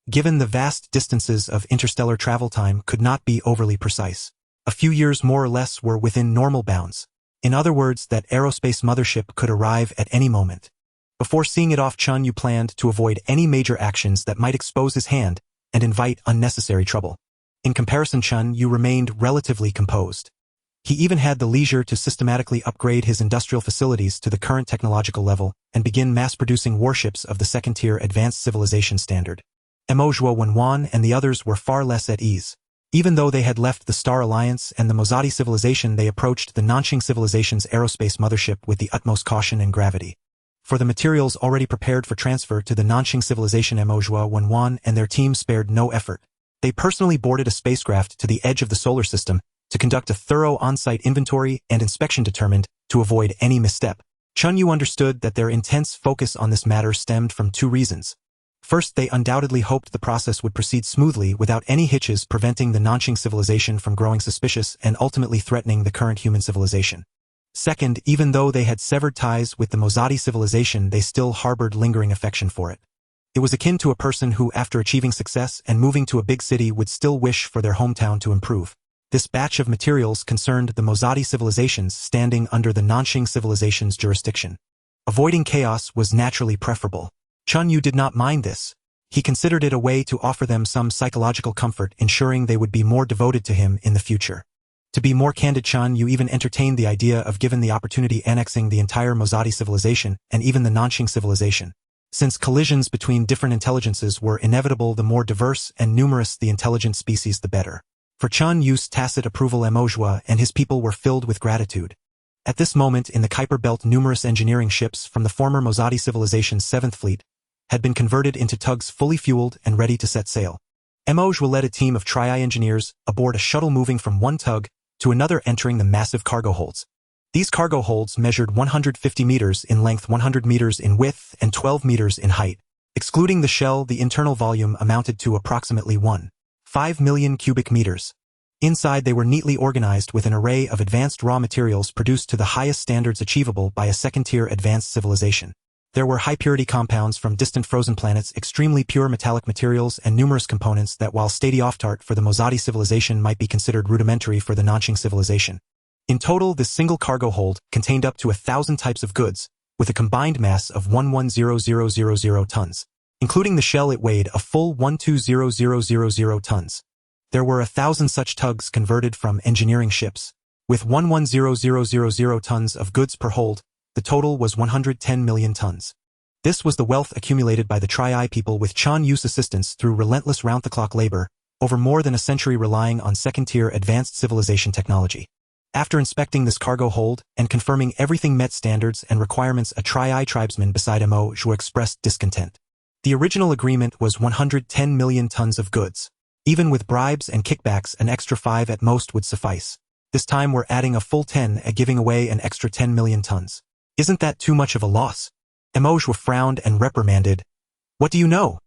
Given the vast distances of interstellar travel, time could not be overly precise. A few years more or less were within normal bounds. In other words, that aerospace mothership could arrive at any moment. Before seeing it off, Chen Yue planned to avoid any major actions that might expose his hand and invite unnecessary trouble. In comparison, Chen Yue remained relatively composed. He even had the leisure to systematically upgrade his industrial facilities to the current technological level and begin mass-producing warships of the second-tier advanced civilization standard. Mo Zhuo, Wen Wan, and the others were far less at ease. Even though they had left the Star Alliance and the Mozadi civilization, they approached the Nanxing civilization's aerospace mothership with the utmost caution and gravity. For the materials already prepared for transfer to the Nanxing civilization, Mo Zhuo, Wen Wan, and their team spared no effort. They personally boarded a spacecraft to the edge of the solar system to conduct a thorough on-site inventory and inspection, determined to avoid any misstep. Chen Yue understood that their intense focus on this matter stemmed from two reasons. First, they undoubtedly hoped the process would proceed smoothly without any hitches, preventing the Nanxing civilization from growing suspicious and ultimately threatening the current human civilization. Second, even though they had severed ties with the Mozadi civilization, they still harbored lingering affection for it. It was akin to a person who, after achieving success and moving to a big city, would still wish for their hometown to improve. This batch of materials concerned the Mozadi civilizations standing under the Nanxing civilization's jurisdiction. Avoiding chaos was naturally preferable. Chen Yue did not mind this. He considered it a way to offer them some psychological comfort, ensuring they would be more devoted to him in the future. To be more candid, Chen Yue even entertained the idea of, given the opportunity, annexing the entire Mozadi civilization and even the Nanxing civilization. Since collisions between different intelligences were inevitable, the more diverse and numerous the intelligent species, the better. For Chen Yue's tacit approval, Mo Zhuo and his people were filled with gratitude. At this moment in the Kuiper Belt, numerous engineering ships from the former Mozadi civilization's 7th Fleet had been converted into tugs fully fueled and ready to set sail. Mo Zhuo led a team of tri engineers aboard a shuttle, moving from one tug to another, entering the massive cargo holds. These cargo holds measured 150 meters in length, 100 meters in width, and 12 meters in height. Excluding the shell, the internal volume amounted to approximately 1.5 million cubic meters. Inside, they were neatly organized with an array of advanced raw materials produced to the highest standards achievable by a second-tier advanced civilization. There were high-purity compounds from distant frozen planets, extremely pure metallic materials, and numerous components that, while state-of-the-art for the Mozadi civilization, might be considered rudimentary for the Nanxing civilization. In total, this single cargo hold contained up to 1,000 types of goods, with a combined mass of 110,000 tons. Including the shell, it weighed a full 120,000 tons. There were 1,000 such tugs converted from engineering ships. With 110,000 tons of goods per hold, the total was 110 million tons. This was the wealth accumulated by the Tri people with Chen Yue's assistance through relentless round-the-clock labor, over more than a century relying on second-tier advanced civilization technology. After inspecting this cargo hold and confirming everything met standards and requirements, a Tri tribesman beside Mo Zhuo expressed discontent. The original agreement was 110 million tons of goods. Even with bribes and kickbacks, an extra 5 at most would suffice. This time we're adding a full 10 at giving away an extra 10 million tons. Isn't that too much of a loss? Chen Yue frowned and reprimanded. What do you know?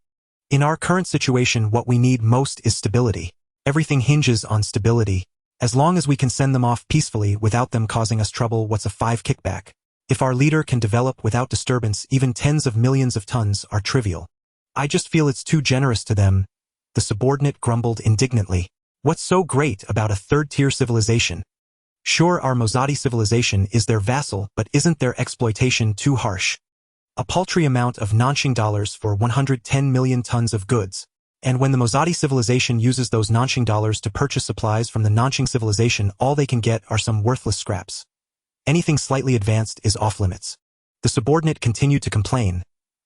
In our current situation, what we need most is stability. Everything hinges on stability. As long as we can send them off peacefully without them causing us trouble, what's a 5 kickback? If our leader can develop without disturbance, even tens of millions of tons are trivial. I just feel it's too generous to them. The subordinate grumbled indignantly. What's so great about a third-tier civilization? Sure, our Mozadi civilization is their vassal, but isn't their exploitation too harsh? A paltry amount of Nanxing dollars for 110 million tons of goods. And when the Mozadi civilization uses those Nanxing dollars to purchase supplies from the Nanxing civilization, all they can get are some worthless scraps. Anything slightly advanced is off-limits. The subordinate continued to complain.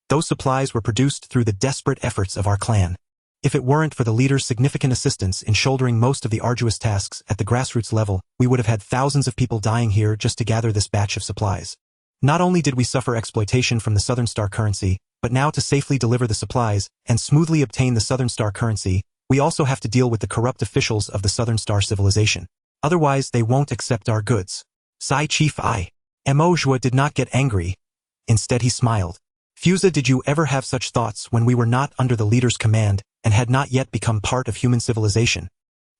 Those supplies were produced through the desperate efforts of our clan. If it weren't for the leader's significant assistance in shouldering most of the arduous tasks at the grassroots level, we would have had thousands of people dying here just to gather this batch of supplies. Not only did we suffer exploitation from the Southern Star currency, but now to safely deliver the supplies and smoothly obtain the Southern Star currency, we also have to deal with the corrupt officials of the Southern Star civilization. Otherwise, they won't accept our goods. Sci-Fi. Chen Yue did not get angry. Instead, he smiled. Fuse, did you ever have such thoughts when we were not under the leader's command and had not yet become part of human civilization?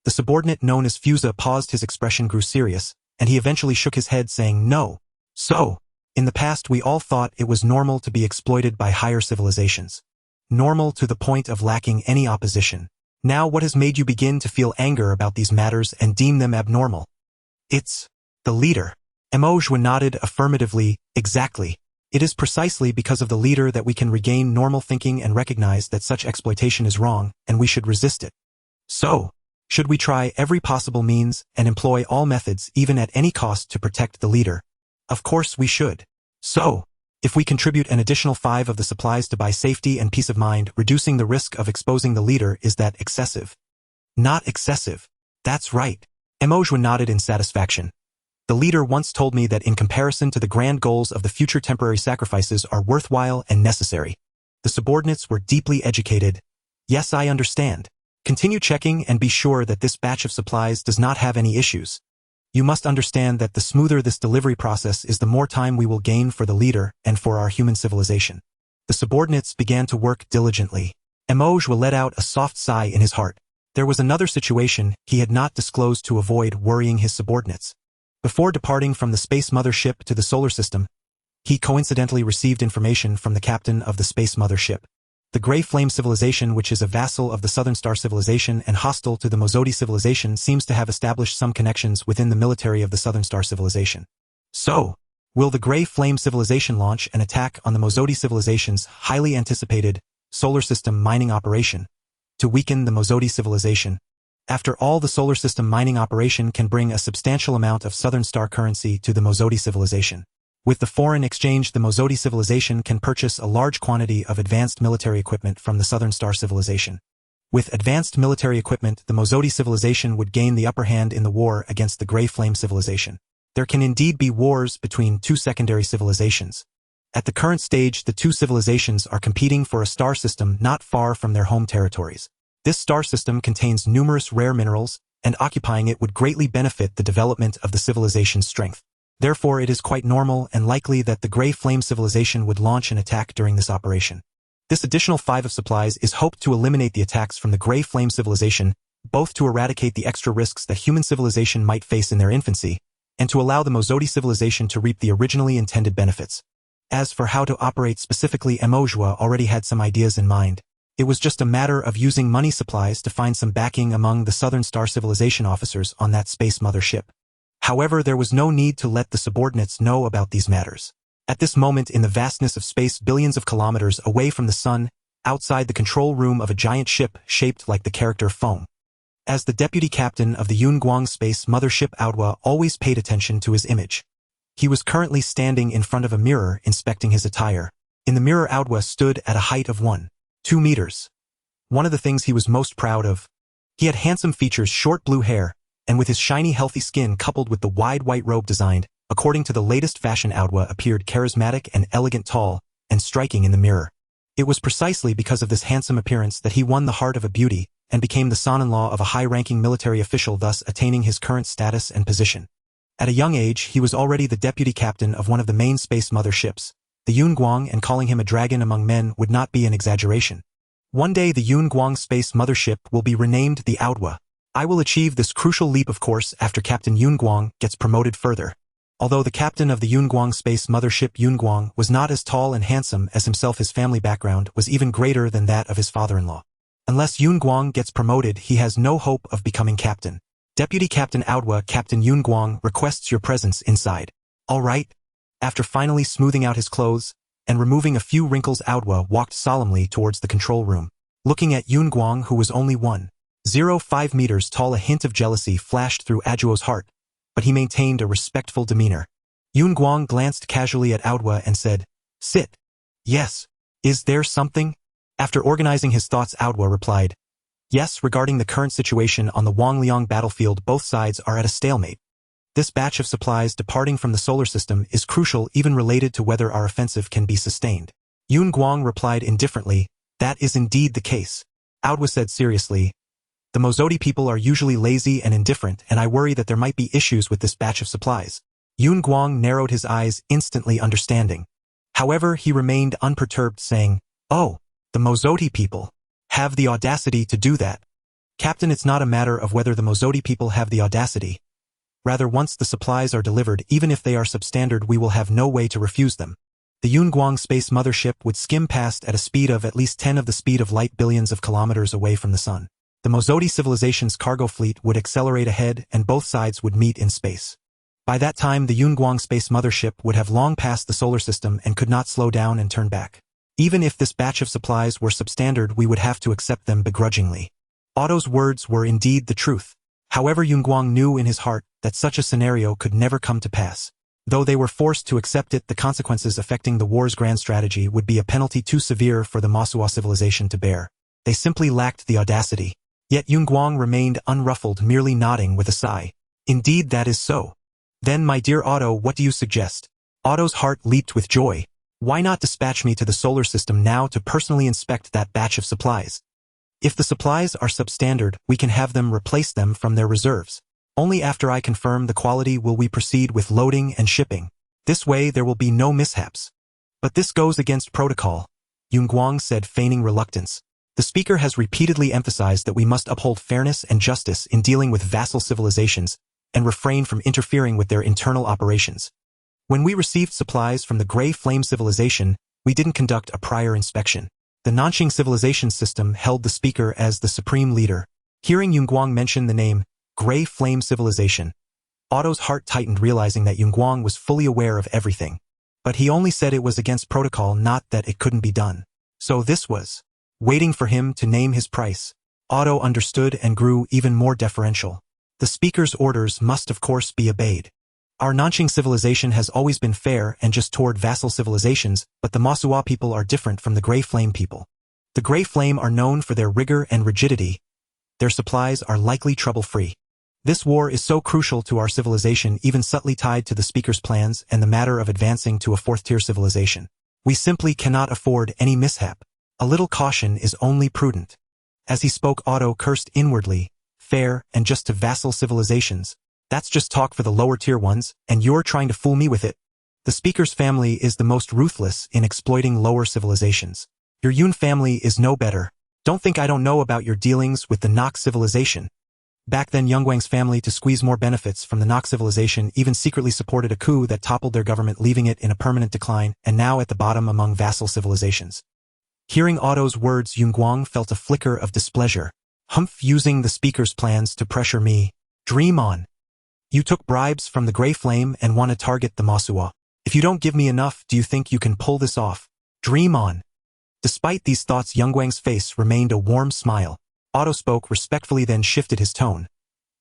The subordinate known as Fuse paused, his expression grew serious, and he eventually shook his head saying no. So, in the past we all thought it was normal to be exploited by higher civilizations. Normal to the point of lacking any opposition. Now what has made you begin to feel anger about these matters and deem them abnormal? It's the leader. Chen Yue nodded affirmatively. Exactly. It is precisely because of the leader that we can regain normal thinking and recognize that such exploitation is wrong, and we should resist it. So, should we try every possible means and employ all methods, even at any cost, to protect the leader? Of course we should. So, if we contribute an additional 5 of the supplies to buy safety and peace of mind, reducing the risk of exposing the leader, is that excessive? Not excessive. That's right. Chen Yue nodded in satisfaction. The leader once told me that in comparison to the grand goals of the future, temporary sacrifices are worthwhile and necessary. The subordinates were deeply educated. Yes, I understand. Continue checking and be sure that this batch of supplies does not have any issues. You must understand that the smoother this delivery process is, the more time we will gain for the leader and for our human civilization. The subordinates began to work diligently. Chen Yue let out a soft sigh in his heart. There was another situation he had not disclosed to avoid worrying his subordinates. Before departing from the space mothership to the solar system, he coincidentally received information from the captain of the space mothership. The Gray Flame civilization, which is a vassal of the Southern Star civilization and hostile to the Mozadi civilization, seems to have established some connections within the military of the Southern Star civilization. So, will the Gray Flame civilization launch an attack on the Mozadi civilization's highly anticipated solar system mining operation to weaken the Mozadi civilization? After all, the solar system mining operation can bring a substantial amount of Southern Star currency to the Mozadi civilization. With the foreign exchange, the Mozadi civilization can purchase a large quantity of advanced military equipment from the Southern Star civilization. With advanced military equipment, the Mozadi civilization would gain the upper hand in the war against the Gray Flame civilization. There can indeed be wars between two secondary civilizations. At the current stage, the two civilizations are competing for a star system not far from their home territories. This star system contains numerous rare minerals, and occupying it would greatly benefit the development of the civilization's strength. Therefore, it is quite normal and likely that the Gray Flame civilization would launch an attack during this operation. This additional 5 of supplies is hoped to eliminate the attacks from the Gray Flame civilization, both to eradicate the extra risks that human civilization might face in their infancy, and to allow the Mozadi civilization to reap the originally intended benefits. As for how to operate specifically, Chen Yue already had some ideas in mind. It was just a matter of using money supplies to find some backing among the Southern Star civilization officers on that space mothership. However, there was no need to let the subordinates know about these matters. At this moment, in the vastness of space billions of kilometers away from the sun, outside the control room of a giant ship shaped like the character foam. As the deputy captain of the Yunguang space mothership, Aodhua always paid attention to his image. He was currently standing in front of a mirror inspecting his attire. In the mirror, Aodhua stood at a height of 1.2 meters. One of the things he was most proud of. He had handsome features, short blue hair, and with his shiny healthy skin coupled with the wide white robe designed, according to the latest fashion, Aodhua appeared charismatic and elegant, tall, and striking in the mirror. It was precisely because of this handsome appearance that he won the heart of a beauty, and became the son-in-law of a high-ranking military official, thus attaining his current status and position. At a young age, he was already the deputy captain of one of the main space mother ships, the Yunguang, and calling him a dragon among men would not be an exaggeration. One day the Yunguang space mothership will be renamed the Aodhwa. I will achieve this crucial leap, of course, after Captain Yunguang gets promoted further. Although the captain of the Yunguang space mothership Yunguang was not as tall and handsome as himself, his family background was even greater than that of his father-in-law. Unless Yunguang gets promoted, he has no hope of becoming captain. Deputy Captain Aodhwa, Captain Yunguang requests your presence inside. All right. After finally smoothing out his clothes and removing a few wrinkles, Aodhwa walked solemnly towards the control room. Looking at Yunguang, who was only 1.05 meters tall, a hint of jealousy flashed through Aodhwa's heart, but he maintained a respectful demeanor. Yunguang glanced casually at Aodhwa and said, "Sit." "Yes. Is there something?" After organizing his thoughts, Aodhwa replied, "Yes, regarding the current situation on the Wangliang battlefield, both sides are at a stalemate. This batch of supplies departing from the solar system is crucial, even related to whether our offensive can be sustained." Yunguang replied indifferently, "That is indeed the case." Aodhwa said seriously, "The Mozoti people are usually lazy and indifferent, and I worry that there might be issues with this batch of supplies." Yunguang narrowed his eyes, instantly understanding. However, he remained unperturbed, saying, "Oh, the Mozoti people have the audacity to do that." "Captain, it's not a matter of whether the Mozoti people have the audacity. Rather, once the supplies are delivered, even if they are substandard, we will have no way to refuse them." The Yunguang space mothership would skim past at a speed of at least 10 of the speed of light, billions of kilometers away from the sun. The Mozoti civilization's cargo fleet would accelerate ahead, and both sides would meet in space. By that time, the Yunguang space mothership would have long passed the solar system and could not slow down and turn back. Even if this batch of supplies were substandard, we would have to accept them begrudgingly. Otto's words were indeed the truth. However, Yunguang knew in his heart that such a scenario could never come to pass. Though they were forced to accept it, the consequences affecting the war's grand strategy would be a penalty too severe for the Masuwa civilization to bear. They simply lacked the audacity. Yet Yunguang remained unruffled, merely nodding with a sigh. "Indeed, that is so. Then, my dear Otto, what do you suggest?" Otto's heart leaped with joy. "Why not dispatch me to the solar system now to personally inspect that batch of supplies? If the supplies are substandard, we can have them replace them from their reserves. Only after I confirm the quality will we proceed with loading and shipping. This way there will be no mishaps." "But this goes against protocol," Yunguang said, feigning reluctance. "The speaker has repeatedly emphasized that we must uphold fairness and justice in dealing with vassal civilizations and refrain from interfering with their internal operations. When we received supplies from the Gray Flame civilization, we didn't conduct a prior inspection. The Nanxing civilization system held the speaker as the supreme leader." Hearing Yunguang mention the name Gray Flame civilization, Otto's heart tightened, realizing that Yunguang was fully aware of everything. But he only said it was against protocol, not that it couldn't be done. So this was waiting for him to name his price. Otto understood and grew even more deferential. The speaker's orders must of course be obeyed. "Our Nanxing civilization has always been fair and just toward vassal civilizations, but the Masuwa people are different from the Gray Flame people. The Gray Flame are known for their rigor and rigidity. Their supplies are likely trouble-free. This war is so crucial to our civilization, even subtly tied to the speaker's plans and the matter of advancing to a fourth-tier civilization. We simply cannot afford any mishap. A little caution is only prudent." As he spoke, Otto cursed inwardly. "Fair and just to vassal civilizations. That's just talk for the lower-tier ones, and you're trying to fool me with it. The speaker's family is the most ruthless in exploiting lower civilizations. Your Yun family is no better. Don't think I don't know about your dealings with the Nox civilization." Back then, Yunguang's family, to squeeze more benefits from the Nox civilization, even secretly supported a coup that toppled their government, leaving it in a permanent decline, and now at the bottom among vassal civilizations. Hearing Otto's words, Yunguang felt a flicker of displeasure. "Humph, using the speaker's plans to pressure me. Dream on. You took bribes from the Gray Flame and want to target the Masuwa. If you don't give me enough, do you think you can pull this off? Dream on." Despite these thoughts, Yunguang's face remained a warm smile. Otto spoke respectfully, then shifted his tone.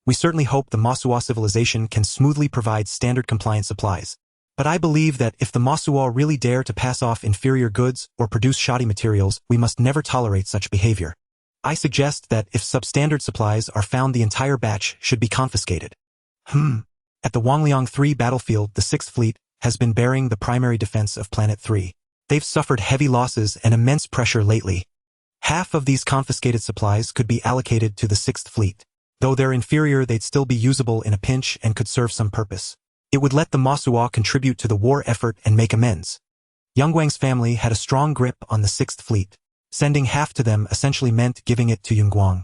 "We certainly hope the Masuwa civilization can smoothly provide standard compliant supplies. But I believe that if the Masuwa really dare to pass off inferior goods or produce shoddy materials, we must never tolerate such behavior. I suggest that if substandard supplies are found, the entire batch should be confiscated." At the Wangliang 3 battlefield, the 6th Fleet has been bearing the primary defense of Planet 3. They've suffered heavy losses and immense pressure lately. Half of these confiscated supplies could be allocated to the 6th Fleet. Though they're inferior, they'd still be usable in a pinch and could serve some purpose. It would let the Masuo contribute to the war effort and make amends. Yunguang's family had a strong grip on the 6th Fleet. Sending half to them essentially meant giving it to Yunguang.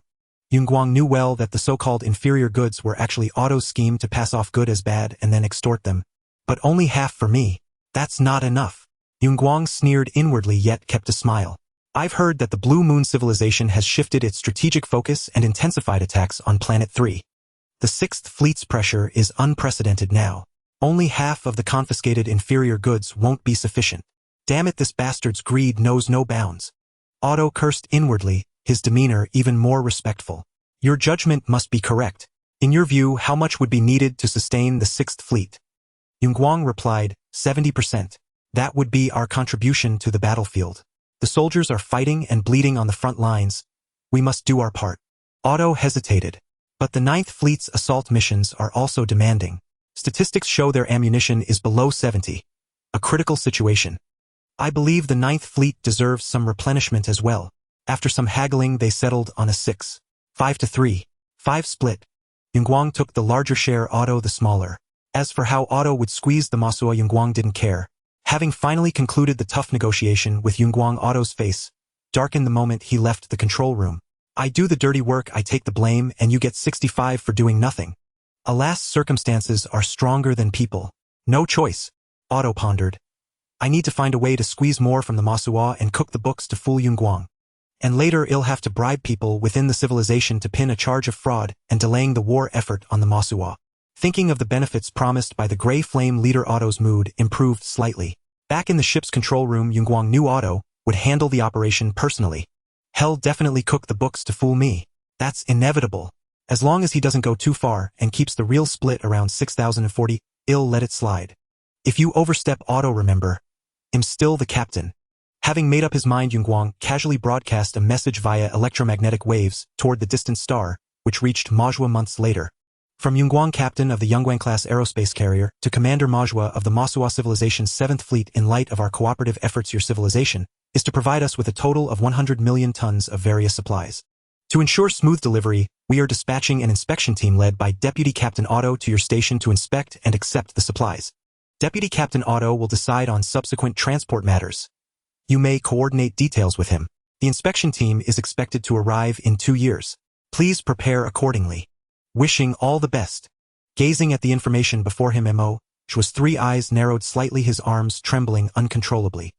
Yunguang knew well that the so-called inferior goods were actually Otto's scheme to pass off good as bad and then extort them. But only half for me. That's not enough. Yunguang sneered inwardly yet kept a smile. I've heard that the Blue Moon civilization has shifted its strategic focus and intensified attacks on Planet 3. The 6th Fleet's pressure is unprecedented now. Only half of the confiscated inferior goods won't be sufficient. Damn it, this bastard's greed knows no bounds. Otto cursed inwardly, his demeanor even more respectful. Your judgment must be correct. In your view, how much would be needed to sustain the 6th Fleet? Yunguang replied, 70%. That would be our contribution to the battlefield. The soldiers are fighting and bleeding on the front lines. We must do our part. Otto hesitated. But the 9th Fleet's assault missions are also demanding. Statistics show their ammunition is below 70. A critical situation. I believe the 9th Fleet deserves some replenishment as well. After some haggling, they settled on a 5-3 split. Yunguang took the larger share, Otto the smaller. As for how Otto would squeeze the Masuo, Yunguang didn't care. Having finally concluded the tough negotiation with Yunguang, Otto's face darkened the moment he left the control room. I do the dirty work, I take the blame, and you get 65 for doing nothing. Alas, circumstances are stronger than people. No choice. Otto pondered. I need to find a way to squeeze more from the Masuo and cook the books to fool Yunguang. And later I'll have to bribe people within the civilization to pin a charge of fraud and delaying the war effort on the Masuo. Thinking of the benefits promised by the Grey Flame leader, Otto's mood improved slightly. Back in the ship's control room, Yunguang knew Otto would handle the operation personally. He'll definitely cook the books to fool me. That's inevitable. As long as he doesn't go too far and keeps the real split around 6040, I'll let it slide. If you overstep, Otto, remember, I'm still the captain. Having made up his mind, Yunguang casually broadcast a message via electromagnetic waves toward the distant star, which reached Majua months later. From Yunguang, captain of the Yunguang-class aerospace carrier, to Commander Majua of the Masuo Civilization's 7th Fleet, in light of our cooperative efforts, your civilization is to provide us with a total of 100 million tons of various supplies. To ensure smooth delivery, we are dispatching an inspection team led by Deputy Captain Otto to your station to inspect and accept the supplies. Deputy Captain Otto will decide on subsequent transport matters. You may coordinate details with him. The inspection team is expected to arrive in 2 years. Please prepare accordingly. Wishing all the best. Gazing at the information before him, Mo's 3 eyes narrowed slightly, his arms trembling uncontrollably.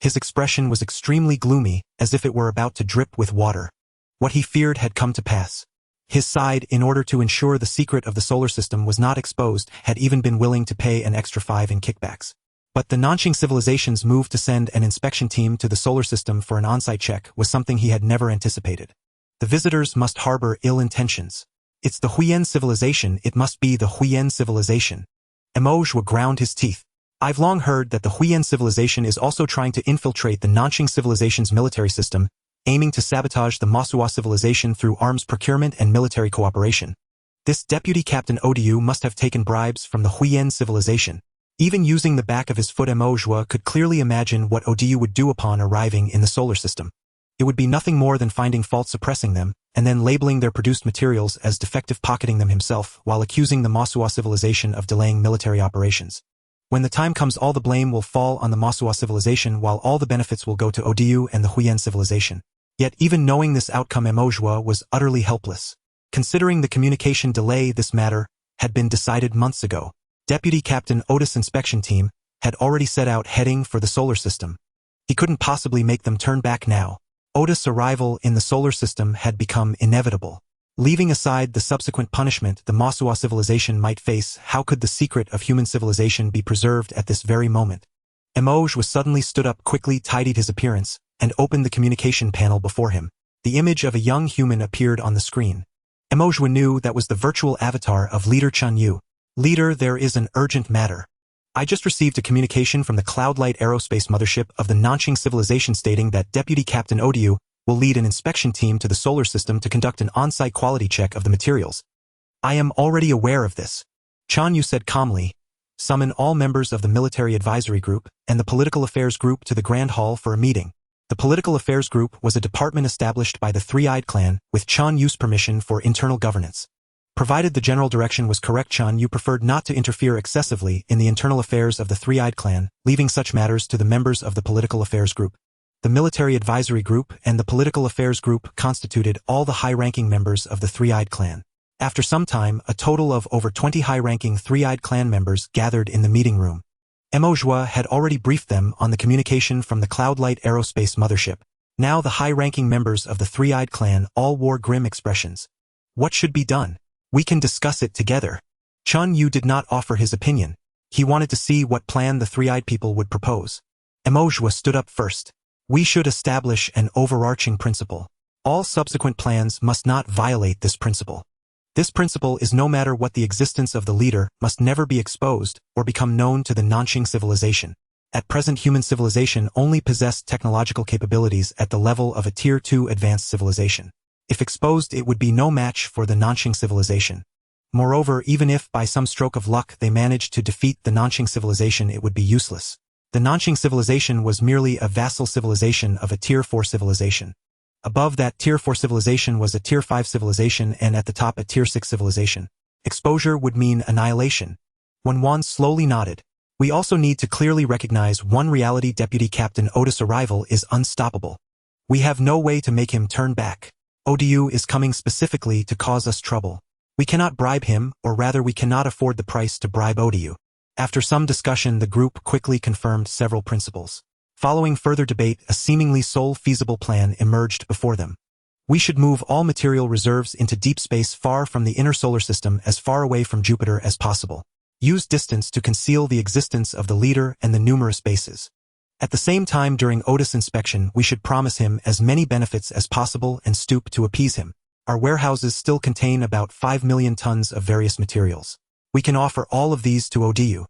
His expression was extremely gloomy, as if it were about to drip with water. What he feared had come to pass. His side, in order to ensure the secret of the solar system was not exposed, had even been willing to pay an extra 5 in kickbacks. But the Nanqing civilization's move to send an inspection team to the solar system for an on-site check was something he had never anticipated. The visitors must harbor ill intentions. It's the Huoying civilization, it must be the Huoying civilization. Mo ground his teeth. I've long heard that the Huoying civilization is also trying to infiltrate the Nanqing civilization's military system, aiming to sabotage the Masuo civilization through arms procurement and military cooperation. This Deputy Captain Odu must have taken bribes from the Huoying civilization. Even using the back of his foot, Mo could clearly imagine what Odu would do upon arriving in the solar system. It would be nothing more than finding fault, suppressing them, and then labeling their produced materials as defective, pocketing them himself, while accusing the Masuo civilization of delaying military operations. When the time comes, all the blame will fall on the Masuo civilization, while all the benefits will go to Odu and the Huoying civilization. Yet even knowing this outcome, Mo was utterly helpless. Considering the communication delay, this matter had been decided months ago. Deputy Captain Otis' inspection team had already set out heading for the solar system. He couldn't possibly make them turn back now. Otis' arrival in the solar system had become inevitable. Leaving aside the subsequent punishment the Masuo civilization might face, how could the secret of human civilization be preserved at this very moment? Mo suddenly stood up quickly, tidied his appearance, and opened the communication panel before him. The image of a young human appeared on the screen. Mo knew that was the virtual avatar of Leader Chen Yue. Leader, there is an urgent matter. I just received a communication from the Cloudlight Aerospace Mothership of the Nanqing civilization stating that Deputy Captain Odu will lead an inspection team to the solar system to conduct an on-site quality check of the materials. I am already aware of this. Chen Yue said calmly. Summon all members of the military advisory group and the political affairs group to the Grand Hall for a meeting. The Political Affairs Group was a department established by the Three-Eyed Clan with Chen Yue's permission for internal governance. Provided the general direction was correct, Chen Yue preferred not to interfere excessively in the internal affairs of the Three-Eyed Clan, leaving such matters to the members of the Political Affairs Group. The Military Advisory Group and the Political Affairs Group constituted all the high-ranking members of the Three-Eyed Clan. After some time, a total of over 20 high-ranking Three-Eyed Clan members gathered in the meeting room. Mo Zhua had already briefed them on the communication from the Cloudlight Aerospace mothership. Now the high-ranking members of the Three-Eyed Clan all wore grim expressions. What should be done? We can discuss it together. Chen Yue did not offer his opinion. He wanted to see what plan the Three-Eyed people would propose. Mo Zhua stood up first. We should establish an overarching principle. All subsequent plans must not violate this principle. This principle is no matter what the existence of the leader must never be exposed or become known to the Nanxing civilization. At present, human civilization only possessed technological capabilities at the level of a Tier 2 advanced civilization. If exposed, it would be no match for the Nanxing civilization. Moreover, even if by some stroke of luck they managed to defeat the Nanxing civilization, it would be useless. The Nanxing civilization was merely a vassal civilization of a Tier 4 civilization. Above that Tier 4 civilization was a Tier 5 civilization, and at the top a Tier 6 civilization. Exposure would mean annihilation. Wan slowly nodded. We also need to clearly recognize one reality: Deputy Captain Oda's arrival is unstoppable. We have no way to make him turn back. Odu is coming specifically to cause us trouble. We cannot bribe him, or rather we cannot afford the price to bribe Odu. After some discussion, the group quickly confirmed several principles. Following further debate, a seemingly sole feasible plan emerged before them. We should move all material reserves into deep space far from the inner solar system, as far away from Jupiter as possible. Use distance to conceal the existence of the leader and the numerous bases. At the same time, during Otis' inspection, we should promise him as many benefits as possible and stoop to appease him. Our warehouses still contain about 5 million tons of various materials. We can offer all of these to Odu.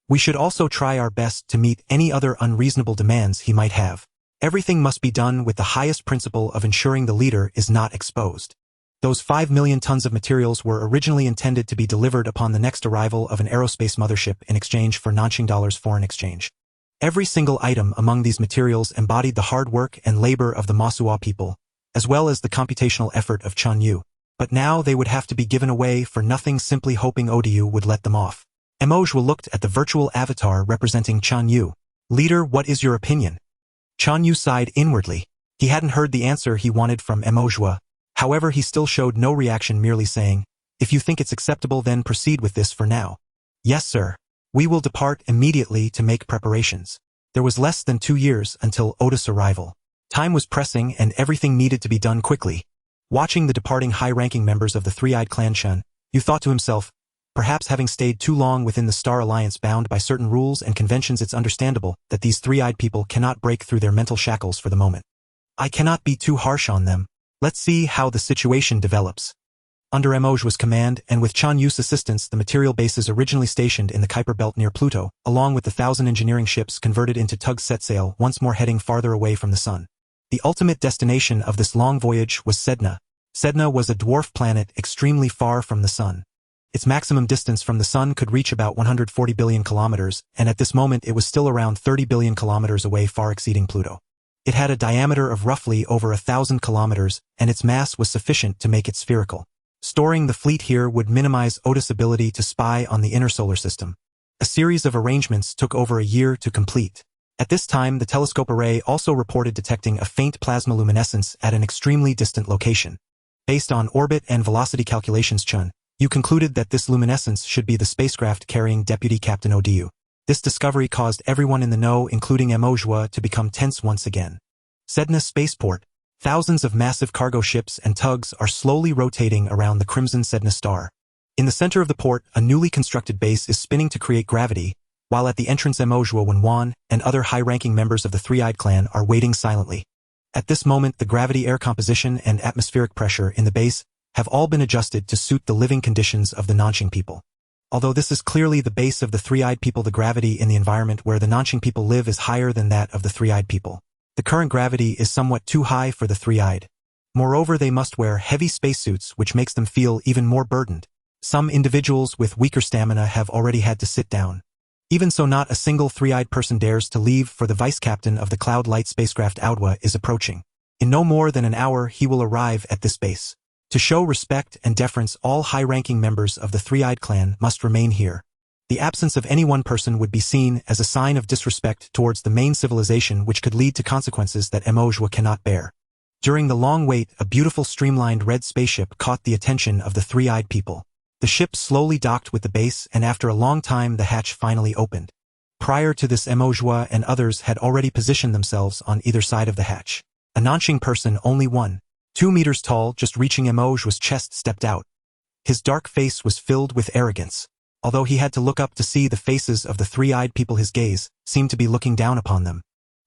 We should also try our best to meet any other unreasonable demands he might have. Everything must be done with the highest principle of ensuring the leader is not exposed. Those 5 million tons of materials were originally intended to be delivered upon the next arrival of an aerospace mothership in exchange for Nanxing dollars foreign exchange. Every single item among these materials embodied the hard work and labor of the Masuo people, as well as the computational effort of Chen Yue. But now they would have to be given away for nothing, simply hoping Odu would let them off. Mo Zhua looked at the virtual avatar representing Chen Yue. Leader, what is your opinion? Chen Yue sighed inwardly. He hadn't heard the answer he wanted from Mo Zhua. However, he still showed no reaction, merely saying, "If you think it's acceptable, then proceed with this for now." "Yes, sir. We will depart immediately to make preparations." There was less than 2 years until Otis' arrival. Time was pressing and everything needed to be done quickly. Watching the departing high-ranking members of the Three-Eyed Clan, Chen Yue thought to himself, perhaps having stayed too long within the Star Alliance bound by certain rules and conventions, it's understandable that these three-eyed people cannot break through their mental shackles for the moment. I cannot be too harsh on them. Let's see how the situation develops. Under Mo Zhua's command and with Chen Yue's assistance, the material bases originally stationed in the Kuiper Belt near Pluto, along with the 1,000 engineering ships converted into tugs, set sail, once more heading farther away from the sun. The ultimate destination of this long voyage was Sedna. Sedna was a dwarf planet extremely far from the sun. Its maximum distance from the sun could reach about 140 billion kilometers, and at this moment it was still around 30 billion kilometers away, far exceeding Pluto. It had a diameter of roughly over 1,000 kilometers, and its mass was sufficient to make it spherical. Storing the fleet here would minimize Otis' ability to spy on the inner solar system. A series of arrangements took over a year to complete. At this time, the telescope array also reported detecting a faint plasma luminescence at an extremely distant location. Based on orbit and velocity calculations, Chen Yue concluded that this luminescence should be the spacecraft carrying Deputy Captain Odu. This discovery caused everyone in the know, including Mo Zhua, to become tense once again. Sedna Spaceport. Thousands of massive cargo ships and tugs are slowly rotating around the crimson Sedna star. In the center of the port, a newly constructed base is spinning to create gravity, while at the entrance Mo Zhua, Wan, and other high-ranking members of the Three-Eyed Clan are waiting silently. At this moment, the gravity, air composition, and atmospheric pressure in the base have all been adjusted to suit the living conditions of the Nanxing people. Although this is clearly the base of the Three-Eyed people, the gravity in the environment where the Nanxing people live is higher than that of the Three-Eyed people. The current gravity is somewhat too high for the Three-Eyed. Moreover, they must wear heavy spacesuits, which makes them feel even more burdened. Some individuals with weaker stamina have already had to sit down. Even so, not a single three-eyed person dares to leave, for the vice-captain of the Cloud Light spacecraft Audwa is approaching. In no more than an hour he will arrive at this base. To show respect and deference, all high-ranking members of the Three-Eyed Clan must remain here. The absence of any one person would be seen as a sign of disrespect towards the main civilization, which could lead to consequences that Amalthea cannot bear. During the long wait, a beautiful streamlined red spaceship caught the attention of the three-eyed people. The ship slowly docked with the base, and after a long time the hatch finally opened. Prior to this, Amalthea and others had already positioned themselves on either side of the hatch. A Nanqing person, only 2 meters tall, just reaching Amalthea's chest, stepped out. His dark face was filled with arrogance. Although he had to look up to see the faces of the three-eyed people, his gaze seemed to be looking down upon them.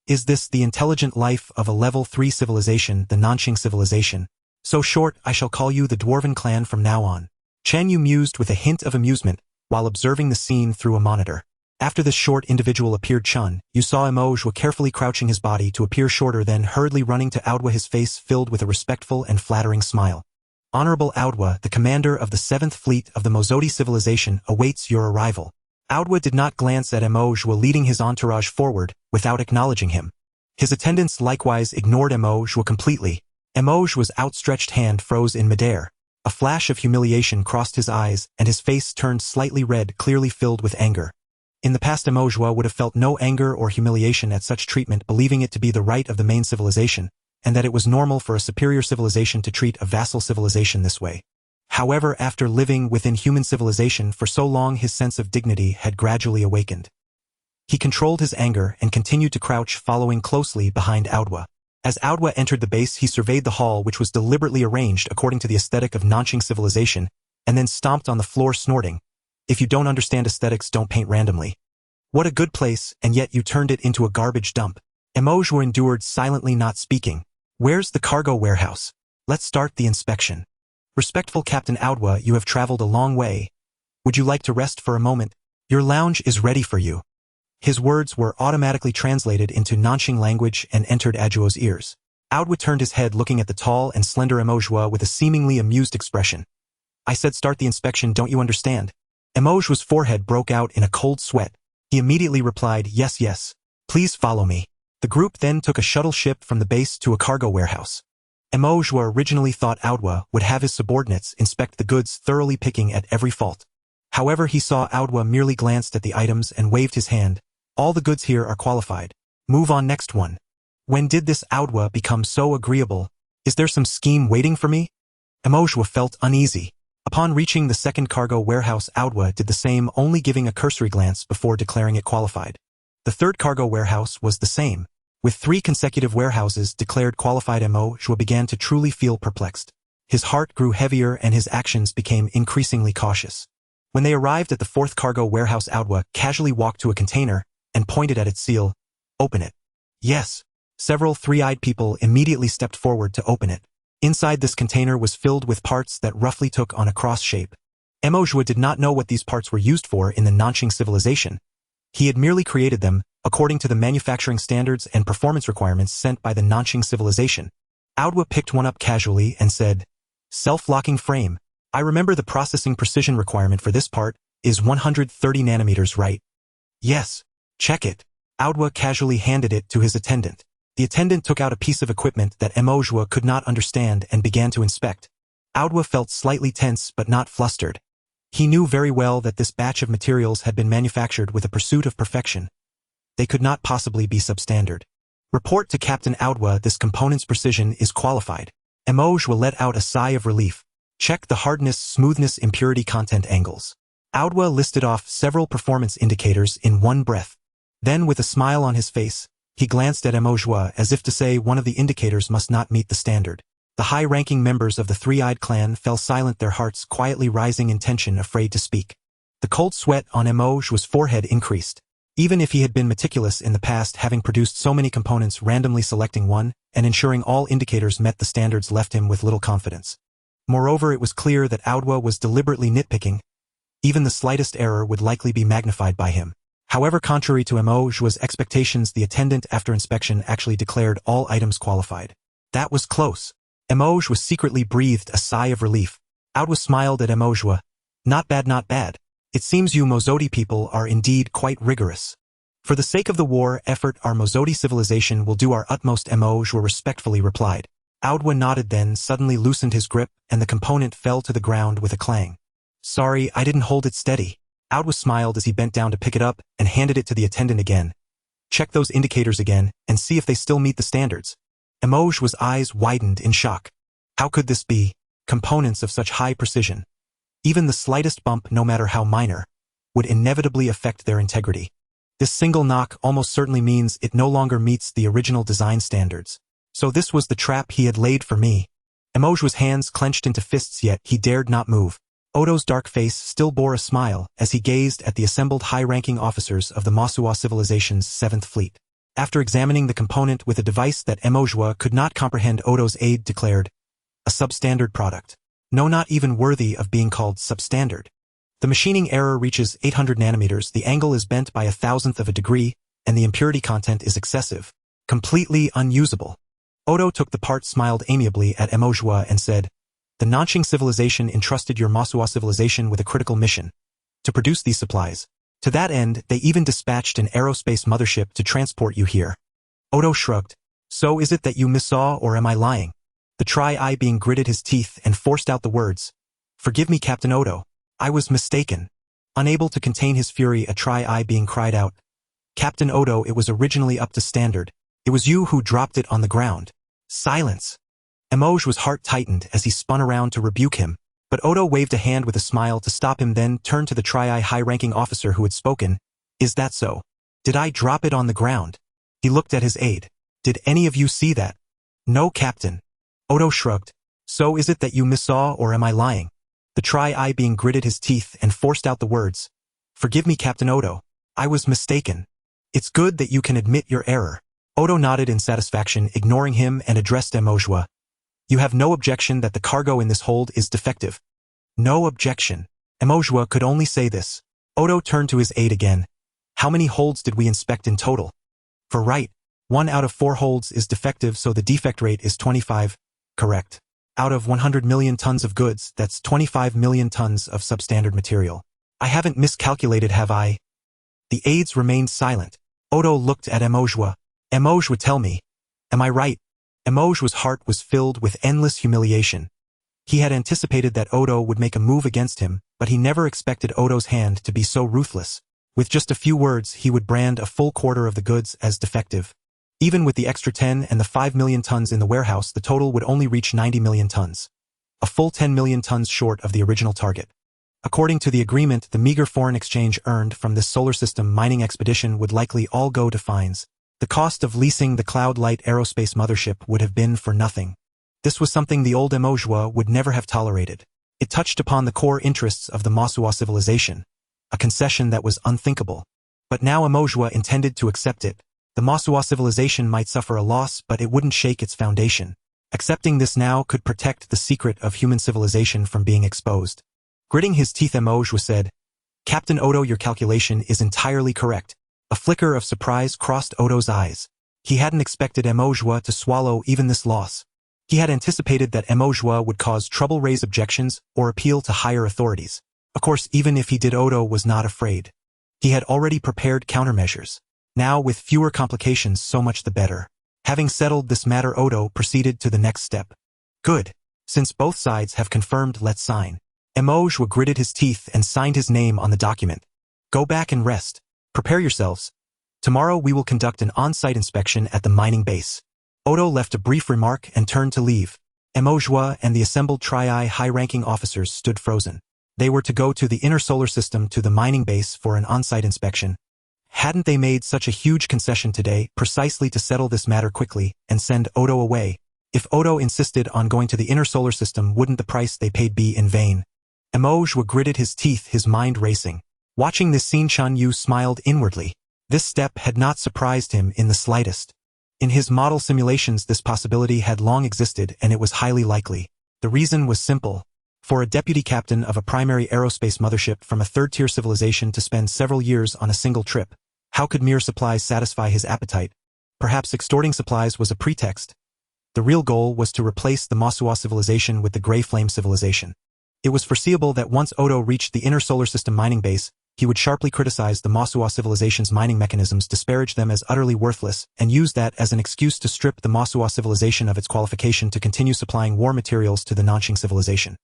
Is this the intelligent life of a level 3 civilization, the Nanqing civilization? So short, I shall call you the Dwarven clan from now on. Chen Yue mused with a hint of amusement while observing the scene through a monitor. After this short individual appeared, Chen Yue saw Amalthea carefully crouching his body to appear shorter, then hurriedly running to Audwa, his face filled with a respectful and flattering smile. Honorable Audwa, the commander of the 7th Fleet of the Mozodi civilization, awaits your arrival. Audwa did not glance at Amalthea leading his entourage forward without acknowledging him. His attendants likewise ignored Amalthea completely. Amalthea's outstretched hand froze in midair. A flash of humiliation crossed his eyes, and his face turned slightly red, clearly filled with anger. In the past, Amalthea would have felt no anger or humiliation at such treatment, believing it to be the right of the main civilization, and that it was normal for a superior civilization to treat a vassal civilization this way. However, after living within human civilization for so long, his sense of dignity had gradually awakened. He controlled his anger and continued to crouch, following closely behind Audwa. As Audwa entered the base, he surveyed the hall, which was deliberately arranged according to the aesthetic of Nanqing civilization, and then stomped on the floor, snorting, "If you don't understand aesthetics, don't paint randomly. What a good place, and yet you turned it into a garbage dump." Amalthea endured silently, not speaking. "Where's the cargo warehouse? Let's start the inspection." "Respectful Captain Audwa, you have traveled a long way. Would you like to rest for a moment? Your lounge is ready for you." His words were automatically translated into Nanqing language and entered Ajuo's ears. Audwa turned his head, looking at the tall and slender Amalthea with a seemingly amused expression. "I said start the inspection, don't you understand?" Amalthea's forehead broke out in a cold sweat. He immediately replied, "Yes, yes. Please follow me." The group then took a shuttle ship from the base to a cargo warehouse. Amalthea originally thought Audwa would have his subordinates inspect the goods, thoroughly picking at every fault. However, he saw Audwa merely glanced at the items and waved his hand. "All the goods here are qualified. Move on, next one." When did this Audwa become so agreeable? Is there some scheme waiting for me? Amalthea felt uneasy. Upon reaching the second cargo warehouse, Audwa did the same, only giving a cursory glance before declaring it qualified. The third cargo warehouse was the same. With 3 consecutive warehouses declared qualified, Amalthea began to truly feel perplexed. His heart grew heavier and his actions became increasingly cautious. When they arrived at the 4th cargo warehouse, Audwa casually walked to a container and pointed at its seal. "Open it." "Yes." Several three-eyed people immediately stepped forward to open it. Inside, this container was filled with parts that roughly took on a cross shape. Amalthea did not know what these parts were used for in the Nanqing civilization. He had merely created them according to the manufacturing standards and performance requirements sent by the Nanqing civilization. Audwa picked one up casually and said, "Self-locking frame. I remember the processing precision requirement for this part is 130 nanometers, right?" "Yes." "Check it." Audwa casually handed it to his attendant. The attendant took out a piece of equipment that Amalthea could not understand and began to inspect. Audwa felt slightly tense but not flustered. He knew very well that this batch of materials had been manufactured with a pursuit of perfection. They could not possibly be substandard. "Report to Captain Audwa, this component's precision is qualified." Amalthea let out a sigh of relief. "Check the hardness, smoothness, impurity, content angles." Audwa listed off several performance indicators in one breath. Then, with a smile on his face, he glanced at Amalthea as if to say one of the indicators must not meet the standard. The high-ranking members of the Three-Eyed Clan fell silent, their hearts quietly rising in tension, afraid to speak. The cold sweat on Amalthea's forehead increased. Even if he had been meticulous in the past, having produced so many components, randomly selecting one and ensuring all indicators met the standards left him with little confidence. Moreover, it was clear that Audwa was deliberately nitpicking. Even the slightest error would likely be magnified by him. However, contrary to Amalthea's expectations, the attendant after inspection actually declared all items qualified. That was close. Amalthea secretly breathed a sigh of relief. Audwa smiled at Amalthea. "Not bad, not bad. It seems you Mozoti people are indeed quite rigorous. For the sake of the war effort, our Mozoti civilization will do our utmost. Mojwa respectfully replied. Audwa nodded, then suddenly loosened his grip, and the component fell to the ground with a clang. Sorry, I didn't hold it steady. Audwa smiled as he bent down to pick it up and handed it to the attendant again. Check those indicators again and see if they still meet the standards. Mojwa's eyes widened in shock. How could this be? Components of such high precision. Even the slightest bump, no matter how minor, would inevitably affect their integrity. This single knock almost certainly means it no longer meets the original design standards. So this was the trap he had laid for me. Mojwa's hands clenched into fists, yet he dared not move. Odo's dark face still bore a smile as he gazed at the assembled high-ranking officers of the Masuwa civilization's 7th Fleet. After examining the component with a device that Mojwa could not comprehend, Odo's aide declared, a substandard product. No, not even worthy of being called substandard. The machining error reaches 800 nanometers, the angle is bent by 1,000th of a degree, and the impurity content is excessive. Completely unusable. Odo took the part, smiled amiably at Mojwa, and said, the Nanxing civilization entrusted your Masuwa civilization with a critical mission. To produce these supplies. To that end, they even dispatched an aerospace mothership to transport you here. Odo shrugged. So is it that you missaw, or am I lying? The Tri-Eye being gritted his teeth and forced out the words. Forgive me, Captain Odo. I was mistaken. Unable to contain his fury, a Tri-Eye being cried out. Captain Odo, it was originally up to standard. It was you who dropped it on the ground. Silence. Mojwa's heart tightened as he spun around to rebuke him, but Odo waved a hand with a smile to stop him, then turned to the Tri-Eye high-ranking officer who had spoken. Is that so? Did I drop it on the ground? He looked at his aide. Did any of you see that? No, Captain. Odo shrugged. So is it that you missaw, or am I lying? The Tri-Eye being gritted his teeth and forced out the words. Forgive me, Captain Odo. I was mistaken. It's good that you can admit your error. Odo nodded in satisfaction, ignoring him, and addressed Mojwa. You have no objection that the cargo in this hold is defective? No objection. Mojwa could only say this. Odo turned to his aide again. How many holds did we inspect in total? For right. 1 out of 4 holds is defective, so the defect rate is 25. Correct. Out of 100 million tons of goods, that's 25 million tons of substandard material. I haven't miscalculated, have I? The aides remained silent. Odo looked at Mojwa. Mojwa, tell me. Am I right? Mojwa's heart was filled with endless humiliation. He had anticipated that Odo would make a move against him, but he never expected Odo's hand to be so ruthless. With just a few words, he would brand a full quarter of the goods as defective. Even with the extra 10 and the 5 million tons in the warehouse, the total would only reach 90 million tons. A full 10 million tons short of the original target. According to the agreement, the meager foreign exchange earned from this solar system mining expedition would likely all go to fines. The cost of leasing the Cloud Light aerospace mothership would have been for nothing. This was something the old Mojwa would never have tolerated. It touched upon the core interests of the Masuwa civilization, a concession that was unthinkable. But now Mojwa intended to accept it. The Masuwa civilization might suffer a loss, but it wouldn't shake its foundation. Accepting this now could protect the secret of human civilization from being exposed. Gritting his teeth, Mojwa said, Captain Odo, your calculation is entirely correct. A flicker of surprise crossed Odo's eyes. He hadn't expected Mojwa to swallow even this loss. He had anticipated that Mojwa would cause trouble, raise objections, or appeal to higher authorities. Of course, even if he did, Odo was not afraid. He had already prepared countermeasures. Now, with fewer complications, so much the better. Having settled this matter, Odo proceeded to the next step. Good. Since both sides have confirmed, let's sign. Mojwa gritted his teeth and signed his name on the document. Go back and rest. Prepare yourselves. Tomorrow we will conduct an on-site inspection at the mining base. Odo left a brief remark and turned to leave. Mojwa and the assembled Tri-Eye high-ranking officers stood frozen. They were to go to the inner solar system to the mining base for an on-site inspection. Hadn't they made such a huge concession today precisely to settle this matter quickly and send Odo away? If Odo insisted on going to the inner solar system, wouldn't the price they paid be in vain? Mojwa gritted his teeth, his mind racing. Watching this scene, Chen Yue smiled inwardly. This step had not surprised him in the slightest. In his model simulations, this possibility had long existed, and it was highly likely. The reason was simple. For a deputy captain of a primary aerospace mothership from a third-tier civilization to spend several years on a single trip, how could mere supplies satisfy his appetite? Perhaps extorting supplies was a pretext. The real goal was to replace the Masuwa civilization with the Grey Flame civilization. It was foreseeable that once Odo reached the inner solar system mining base, he would sharply criticize the Masuwa civilization's mining mechanisms, disparage them as utterly worthless, and use that as an excuse to strip the Masuwa civilization of its qualification to continue supplying war materials to the Nanxing civilization.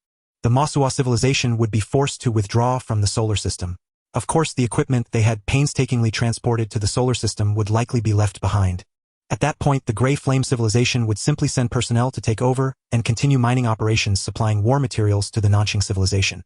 The Masuwa civilization would be forced to withdraw from the solar system. Of course, the equipment they had painstakingly transported to the solar system would likely be left behind. At that point, the Grey Flame civilization would simply send personnel to take over and continue mining operations supplying war materials to the Nanxing civilization.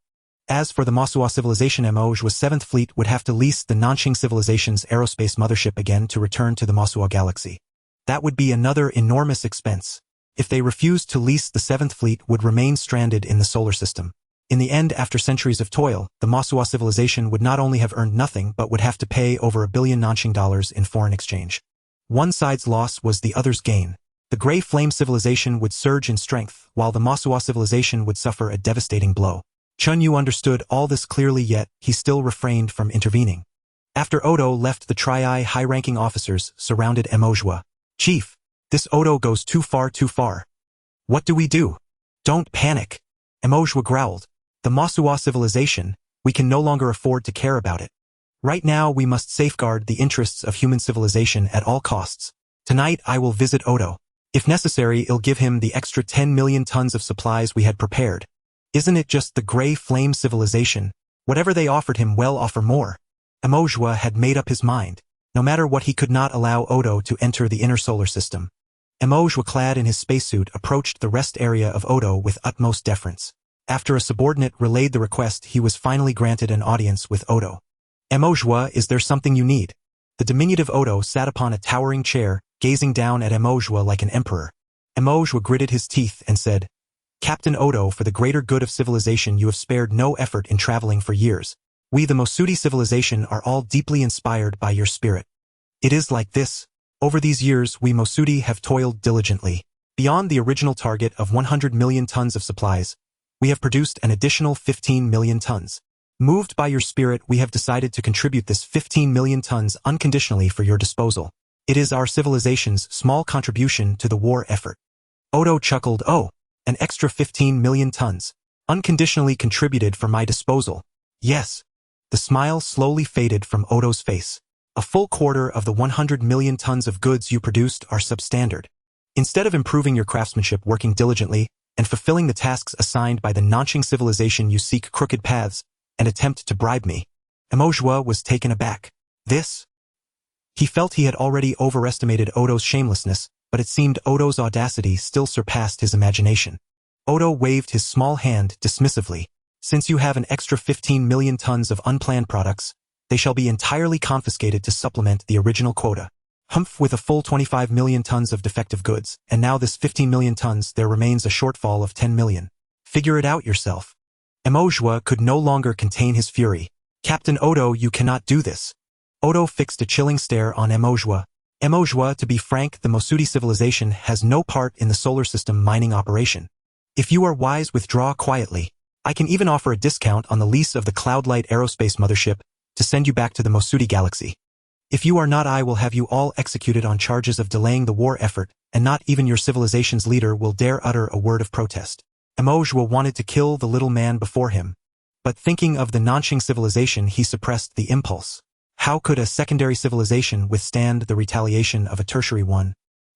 As for the Masuwa civilization, Mojwa's 7th Fleet would have to lease the Nanxing civilization's aerospace mothership again to return to the Masuwa galaxy. That would be another enormous expense. If they refused to lease, the 7th Fleet would remain stranded in the solar system. In the end, after centuries of toil, the Masuwa civilization would not only have earned nothing but would have to pay over $1 billion Nanxing dollars in foreign exchange. One side's loss was the other's gain. The Grey Flame civilization would surge in strength, while the Masuwa civilization would suffer a devastating blow. Chen Yue understood all this clearly, yet he still refrained from intervening. After Odo left, the Tri-Eye high-ranking officers surrounded Mojwa. "Chief, this Odo goes too far, too far. What do we do?" "Don't panic," Mojwa growled. "The Masuwa civilization, we can no longer afford to care about it. Right now we must safeguard the interests of human civilization at all costs. Tonight I will visit Odo. If necessary, I'll give him the extra 10 million tons of supplies we had prepared. Isn't it just the Grey Flame civilization? Whatever they offered him, well, offer more." Mojwa had made up his mind. No matter what, he could not allow Odo to enter the inner solar system. Mojwa, clad in his spacesuit, approached the rest area of Odo with utmost deference. After a subordinate relayed the request, he was finally granted an audience with Odo. "Mojwa, is there something you need?" The diminutive Odo sat upon a towering chair, gazing down at Mojwa like an emperor. Mojwa gritted his teeth and said, "Captain Odo, for the greater good of civilization, you have spared no effort in traveling for years. We, the Mosudi civilization, are all deeply inspired by your spirit. It is like this. Over these years, we Mosudi have toiled diligently. Beyond the original target of 100 million tons of supplies, we have produced an additional 15 million tons. Moved by your spirit, we have decided to contribute this 15 million tons unconditionally for your disposal. It is our civilization's small contribution to the war effort." Odo chuckled. "Oh, an extra 15 million tons, unconditionally contributed for my disposal. Yes." The smile slowly faded from Odo's face. "A full quarter of the 100 million tons of goods you produced are substandard. Instead of improving your craftsmanship, working diligently, and fulfilling the tasks assigned by the Nanxing civilization, you seek crooked paths and attempt to bribe me." Mojwa was taken aback. This? He felt he had already overestimated Odo's shamelessness, but it seemed Odo's audacity still surpassed his imagination. Odo waved his small hand dismissively. "Since you have an extra 15 million tons of unplanned products, they shall be entirely confiscated to supplement the original quota. Humph, with a full 25 million tons of defective goods, and now this 15 million tons, there remains a shortfall of 10 million. Figure it out yourself." Mojwa could no longer contain his fury. "Captain Odo, you cannot do this." Odo fixed a chilling stare on Mojwa. "Mojwa, to be frank, the Mosudi civilization has no part in the solar system mining operation. If you are wise, withdraw quietly. I can even offer a discount on the lease of the Cloudlight aerospace mothership to send you back to the Mosudi galaxy. If you are not, I will have you all executed on charges of delaying the war effort, and not even your civilization's leader will dare utter a word of protest." Mojwa wanted to kill the little man before him, but thinking of the Nanxing civilization, he suppressed the impulse. How could a secondary civilization withstand the retaliation of a tertiary one?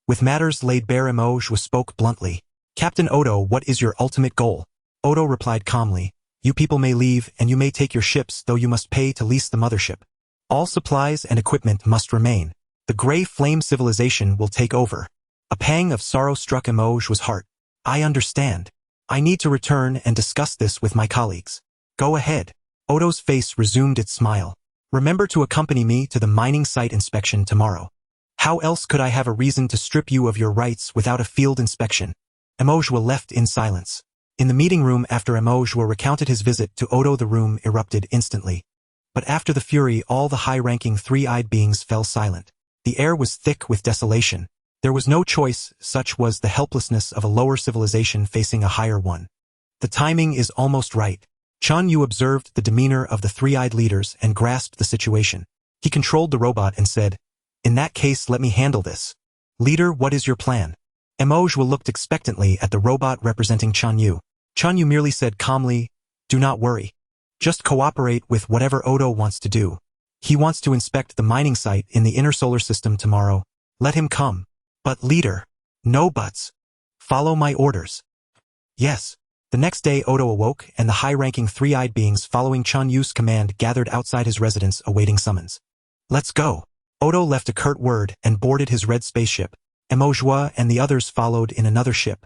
With matters laid bare, Mojwa spoke bluntly. "Captain Odo, what is your ultimate goal?" Odo replied calmly, "You people may leave, and you may take your ships, though you must pay to lease the mothership. All supplies and equipment must remain. The Grey Flame civilization will take over." A pang of sorrow struck Mojwa's heart. "I understand. I need to return and discuss this with my colleagues." "Go ahead." Odo's face resumed its smile. "Remember to accompany me to the mining site inspection tomorrow. How else could I have a reason to strip you of your rights without a field inspection?" Mojwa left in silence. In the meeting room, after Mojwa recounted his visit to Odo, the room erupted instantly. But after the fury, all the high-ranking three-eyed beings fell silent. The air was thick with desolation. There was no choice, such was the helplessness of a lower civilization facing a higher one. "The timing is almost right." Chen Yue observed the demeanor of the three-eyed leaders and grasped the situation. He controlled the robot and said, "In that case, let me handle this. Leader, what is your plan?" Mojwa looked expectantly at the robot representing Chen Yue. Chen Yue merely said calmly, Do not worry. Just cooperate with whatever Odo wants to do. He wants to inspect the mining site in the inner solar system tomorrow. Let him come. But leader. No buts. Follow my orders. Yes. The next day Odo awoke and the high-ranking three-eyed beings following Chen Yue's command gathered outside his residence awaiting summons. Let's go. Odo left a curt word and boarded his red spaceship. Yue and the others followed in another ship.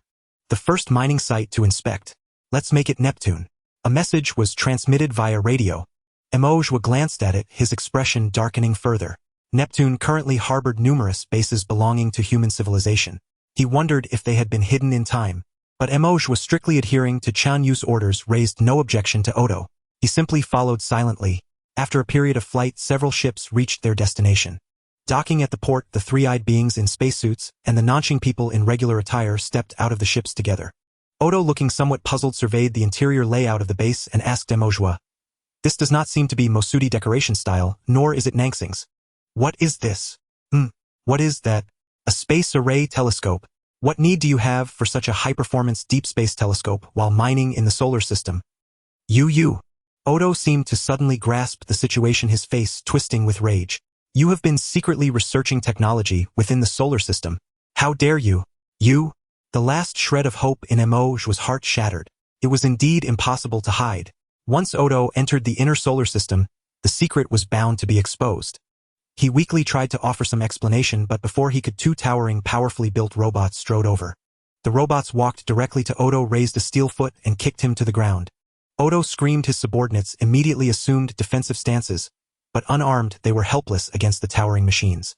The first mining site to inspect. Let's make it Neptune. A message was transmitted via radio. Yue glanced at it, his expression darkening further. Neptune currently harbored numerous bases belonging to human civilization. He wondered if they had been hidden in time. But Yue was strictly adhering to Chen Yue's orders, raised no objection to Odo. He simply followed silently. After a period of flight, several ships reached their destination. Docking at the port, the three-eyed beings in spacesuits and the Nanqing people in regular attire stepped out of the ships together. Odo, looking somewhat puzzled, surveyed the interior layout of the base and asked Yue, "This does not seem to be Mosudi decoration style, nor is it Nanxing's. What is this? What is that? A space array telescope. What need do you have for such a high-performance deep space telescope while mining in the solar system?" You. Odo seemed to suddenly grasp the situation, his face twisting with rage. "You have been secretly researching technology within the solar system. How dare you? You?" The last shred of hope in Yue's heart shattered. It was indeed impossible to hide. Once Odo entered the inner solar system, the secret was bound to be exposed. He weakly tried to offer some explanation, but before he could, two towering, powerfully built robots strode over. The robots walked directly to Odo, raised a steel foot, and kicked him to the ground. Odo screamed. His subordinates immediately assumed defensive stances, but unarmed, they were helpless against the towering machines.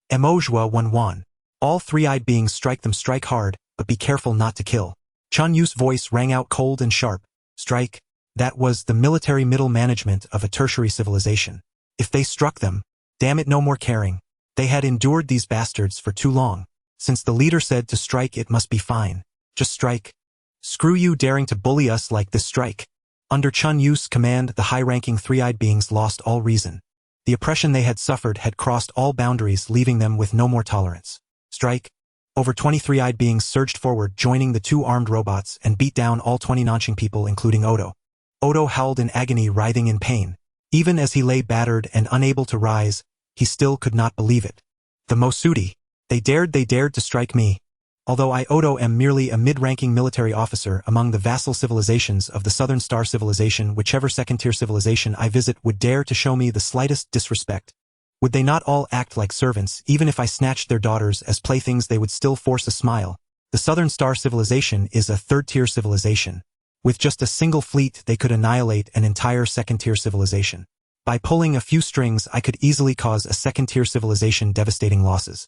Yue won. All three-eyed beings strike them, strike hard, but be careful not to kill. Chen Yue's voice rang out cold and sharp. Strike. That was the military middle management of a tertiary civilization. If they struck them, damn it, no more caring. They had endured these bastards for too long. Since the leader said to strike, it must be fine. Just strike. Screw you daring to bully us like this, strike. Under Chen Yue's command, the high-ranking three-eyed beings lost all reason. The oppression they had suffered had crossed all boundaries, leaving them with no more tolerance. Strike. Over 20 three-eyed beings surged forward, joining the two armed robots, and beat down all 20 Nanqing people, including Odo. Odo howled in agony, writhing in pain. Even as he lay battered and unable to rise, he still could not believe it. The Mosudi. They dared to strike me. Although I, Odo, am merely a mid-ranking military officer among the vassal civilizations of the Southern Star Civilization, whichever second-tier civilization I visit would dare to show me the slightest disrespect. Would they not all act like servants? Even if I snatched their daughters as playthings, they would still force a smile. The Southern Star Civilization is a third-tier civilization. With just a single fleet, they could annihilate an entire second-tier civilization. By pulling a few strings, I could easily cause a second-tier civilization devastating losses.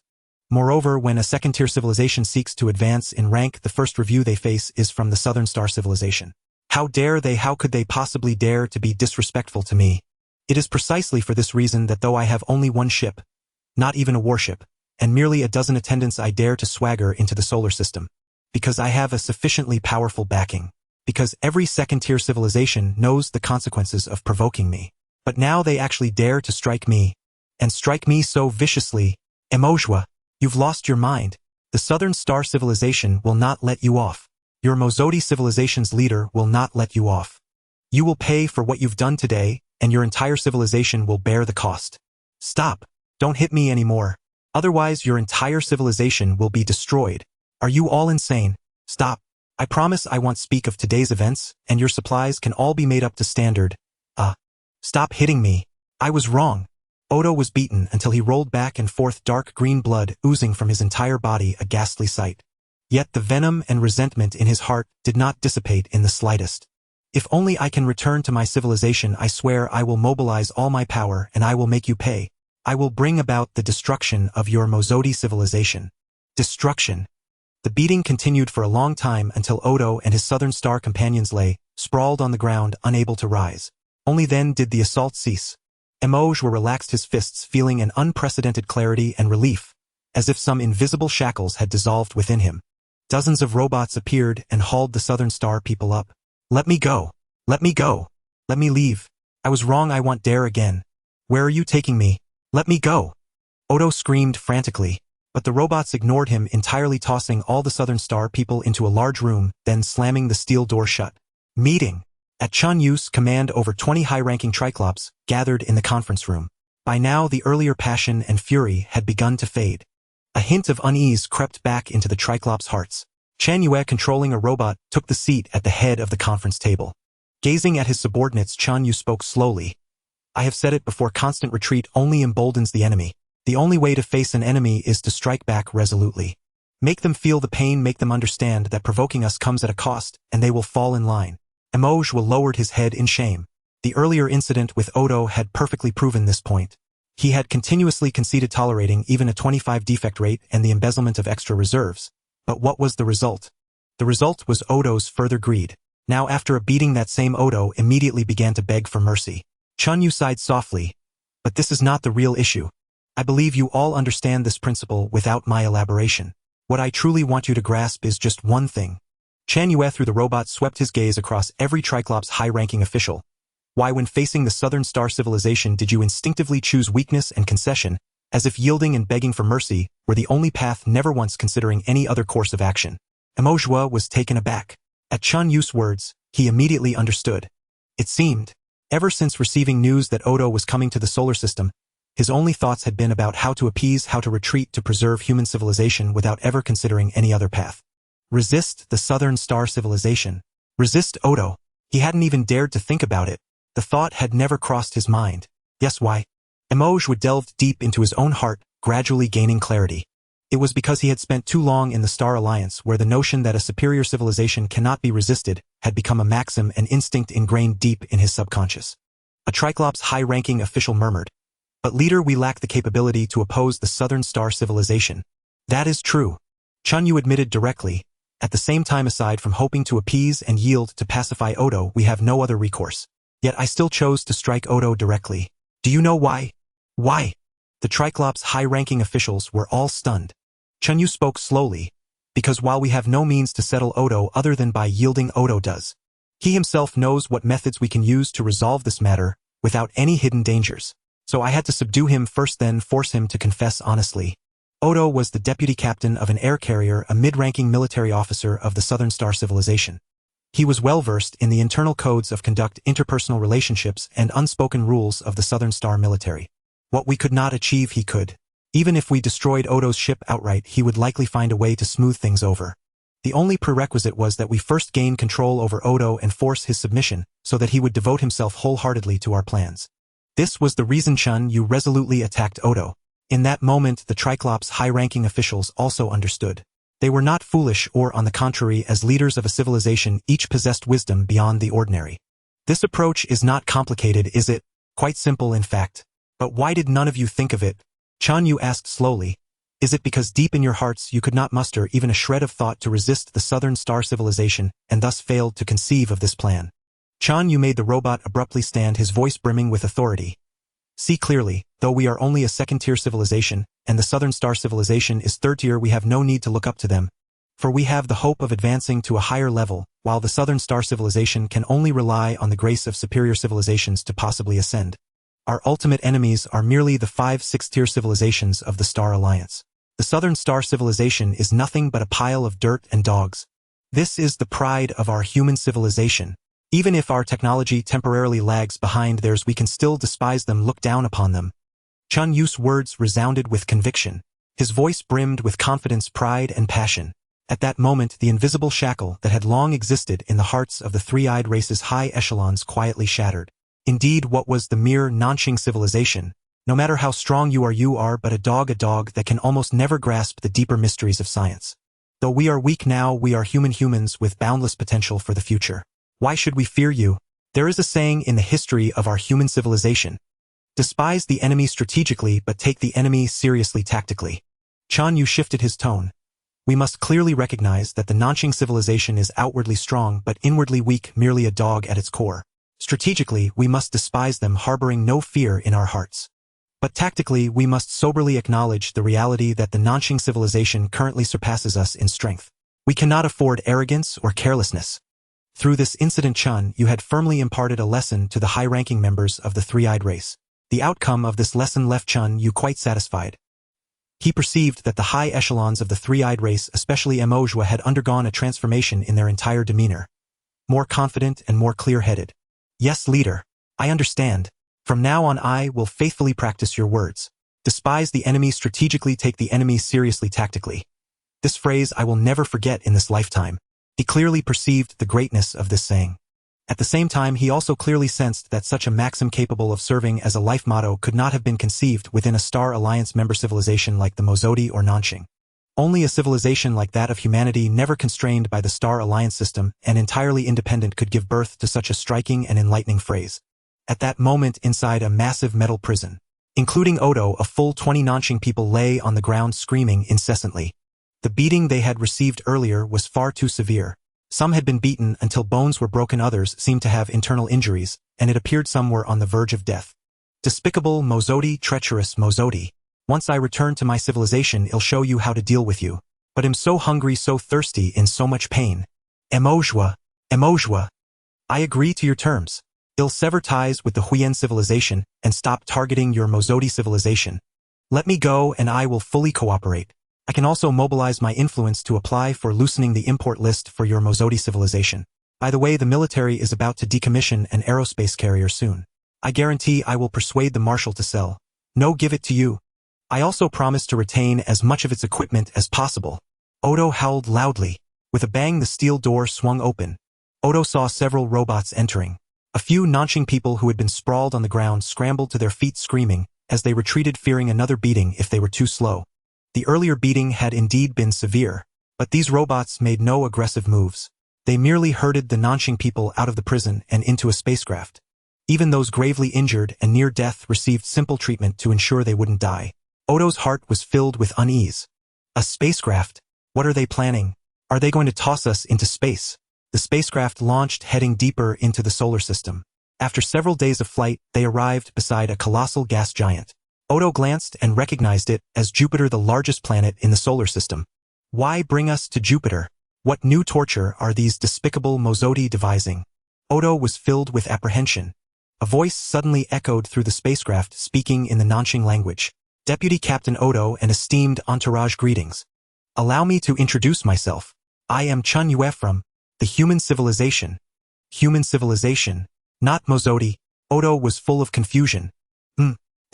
Moreover, when a second-tier civilization seeks to advance in rank, the first review they face is from the Southern Star Civilization. How could they possibly dare to be disrespectful to me? It is precisely for this reason that though I have only one ship, not even a warship, and merely a dozen attendants, I dare to swagger into the solar system. Because I have a sufficiently powerful backing. Because every second-tier civilization knows the consequences of provoking me. But now they actually dare to strike me. And strike me so viciously. Yue, you've lost your mind. The Southern Star Civilization will not let you off. Your Mosudi civilization's leader will not let you off. You will pay for what you've done today, and your entire civilization will bear the cost. Stop. Don't hit me anymore. Otherwise your entire civilization will be destroyed. Are you all insane? Stop. I promise I won't speak of today's events, and your supplies can all be made up to standard. Stop hitting me. I was wrong. Odo was beaten until he rolled back and forth, dark green blood oozing from his entire body, a ghastly sight. Yet the venom and resentment in his heart did not dissipate in the slightest. If only I can return to my civilization, I swear I will mobilize all my power and I will make you pay. I will bring about the destruction of your Mosudi civilization. Destruction. The beating continued for a long time until Odo and his Southern Star companions lay, sprawled on the ground, unable to rise. Only then did the assault cease. Yue relaxed his fists, feeling an unprecedented clarity and relief, as if some invisible shackles had dissolved within him. Dozens of robots appeared and hauled the Southern Star people up. Let me go. Let me go. Let me leave. I was wrong, I won't dare again. Where are you taking me? Let me go. Odo screamed frantically, but the robots ignored him entirely, tossing all the Southern Star people into a large room, then slamming the steel door shut. Meeting. At Chen Yue's command, over 20 high-ranking Triclops gathered in the conference room. By now, the earlier passion and fury had begun to fade. A hint of unease crept back into the Triclops' hearts. Chen Yue, controlling a robot, took the seat at the head of the conference table. Gazing at his subordinates, Chen Yue spoke slowly. I have said it before, constant retreat only emboldens the enemy. The only way to face an enemy is to strike back resolutely. Make them feel the pain, make them understand that provoking us comes at a cost, and they will fall in line. Emoji lowered his head in shame. The earlier incident with Odo had perfectly proven this point. He had continuously conceded, tolerating even a 25 defect rate and the embezzlement of extra reserves. But what was the result? The result was Odo's further greed. Now, after a beating, that same Odo immediately began to beg for mercy. Chen Yue sighed softly. But this is not the real issue. I believe you all understand this principle without my elaboration. What I truly want you to grasp is just one thing. Chen Yue, through the robot, swept his gaze across every Triclops high-ranking official. Why, when facing the Southern Star civilization, did you instinctively choose weakness and concession, as if yielding and begging for mercy were the only path, never once considering any other course of action? Emoji was taken aback. At Chen Yue's words, he immediately understood. It seemed, ever since receiving news that Odo was coming to the solar system, his only thoughts had been about how to appease, how to retreat, to preserve human civilization without ever considering any other path. Resist the Southern Star civilization. Resist Odo. He hadn't even dared to think about it. The thought had never crossed his mind. Yes, why? Emoji would delve deep into his own heart, gradually gaining clarity. It was because he had spent too long in the Star Alliance, where the notion that a superior civilization cannot be resisted had become a maxim, an instinct ingrained deep in his subconscious. A Triclops high-ranking official murmured, "But leader, we lack the capability to oppose the Southern Star civilization." "That is true," Chen Yue admitted directly. "At the same time, aside from hoping to appease and yield to pacify Odo, we have no other recourse. Yet I still chose to strike Odo directly. Do you know why?" "Why?" The Triclops high-ranking officials were all stunned. Chen Yue spoke slowly. "Because while we have no means to settle Odo other than by yielding, Odo does. He himself knows what methods we can use to resolve this matter without any hidden dangers. So I had to subdue him first, then force him to confess honestly." Odo was the deputy captain of an air carrier, a mid-ranking military officer of the Southern Star civilization. He was well-versed in the internal codes of conduct, interpersonal relationships, and unspoken rules of the Southern Star military. What we could not achieve, he could. Even if we destroyed Odo's ship outright, he would likely find a way to smooth things over. The only prerequisite was that we first gain control over Odo and force his submission, so that he would devote himself wholeheartedly to our plans. This was the reason Chen Yue resolutely attacked Odo. In that moment, the Triclops high-ranking officials also understood. They were not foolish, or on the contrary, as leaders of a civilization, each possessed wisdom beyond the ordinary. This approach is not complicated, is it? Quite simple, in fact. But why did none of you think of it? Chen Yue asked slowly. Is it because deep in your hearts you could not muster even a shred of thought to resist the Southern Star civilization, and thus failed to conceive of this plan? Chen Yue made the robot abruptly stand, his voice brimming with authority. See clearly, though we are only a second-tier civilization, and the Southern Star civilization is third-tier, we have no need to look up to them. For we have the hope of advancing to a higher level, while the Southern Star civilization can only rely on the grace of superior civilizations to possibly ascend. Our ultimate enemies are merely the 5-6-tier civilizations of the Star Alliance. The Southern Star civilization is nothing but a pile of dirt and dogs. This is the pride of our human civilization. Even if our technology temporarily lags behind theirs, we can still despise them, look down upon them. Chen Yue's words resounded with conviction. His voice brimmed with confidence, pride, and passion. At that moment, the invisible shackle that had long existed in the hearts of the three-eyed race's high echelons quietly shattered. Indeed, what was the mere Nanxing civilization? No matter how strong you are but a dog that can almost never grasp the deeper mysteries of science. Though we are weak now, we are humans with boundless potential for the future. Why should we fear you? There is a saying in the history of our human civilization. Despise the enemy strategically, but take the enemy seriously tactically. Chen Yue shifted his tone. We must clearly recognize that the Nanxing civilization is outwardly strong but inwardly weak, merely a dog at its core. Strategically, we must despise them, harboring no fear in our hearts. But tactically, we must soberly acknowledge the reality that the Nanxing civilization currently surpasses us in strength. We cannot afford arrogance or carelessness. Through this incident, Chen Yue had firmly imparted a lesson to the high-ranking members of the three-eyed race. The outcome of this lesson left Chen Yue quite satisfied. He perceived that the high echelons of the three-eyed race, especially Emoji, had undergone a transformation in their entire demeanor. more confident and more clear-headed. Yes, leader. I understand. From now on I will faithfully practice your words. Despise the enemy strategically, take the enemy seriously tactically. This phrase I will never forget in this lifetime. He clearly perceived the greatness of this saying. At the same time, he also clearly sensed that such a maxim capable of serving as a life motto could not have been conceived within a Star Alliance member civilization like the Mozodi or Nanxing. Only a civilization like that of humanity, never constrained by the Star Alliance system and entirely independent, could give birth to such a striking and enlightening phrase. At that moment, inside a massive metal prison, including Odo, a full 20 Nanxing people lay on the ground screaming incessantly. The beating they had received earlier was far too severe. Some had been beaten until bones were broken, others seemed to have internal injuries, and it appeared some were on the verge of death. Despicable Mozodi, treacherous Mozodi. Once I return to my civilization, I'll show you how to deal with you. But I'm so hungry, so thirsty, in so much pain. Emojua. I agree to your terms. I'll sever ties with the Huoying civilization and stop targeting your Mozodi civilization. Let me go and I will fully cooperate. I can also mobilize my influence to apply for loosening the import list for your Mozodi civilization. By the way, the military is about to decommission an aerospace carrier soon. I guarantee I will persuade the marshal to sell. No, give it to you. I also promise to retain as much of its equipment as possible. Odo howled loudly. With a bang, the steel door swung open. Odo saw several robots entering. A few Nanxing people who had been sprawled on the ground scrambled to their feet screaming, as they retreated, fearing another beating if they were too slow. The earlier beating had indeed been severe, but these robots made no aggressive moves. They merely herded the Nanxing people out of the prison and into a spacecraft. Even those gravely injured and near death received simple treatment to ensure they wouldn't die. Odo's heart was filled with unease. A spacecraft? What are they planning? Are they going to toss us into space? The spacecraft launched, heading deeper into the solar system. After several days of flight, they arrived beside a colossal gas giant. Odo glanced and recognized it as Jupiter, the largest planet in the solar system. Why bring us to Jupiter? What new torture are these despicable Mozodi devising? Odo was filled with apprehension. A voice suddenly echoed through the spacecraft, speaking in the Nanxing language. Deputy Captain Odo and esteemed entourage, greetings. Allow me to introduce myself. I am Chen Yue from the human civilization. Human civilization? Not Mozodi. Odo was full of confusion.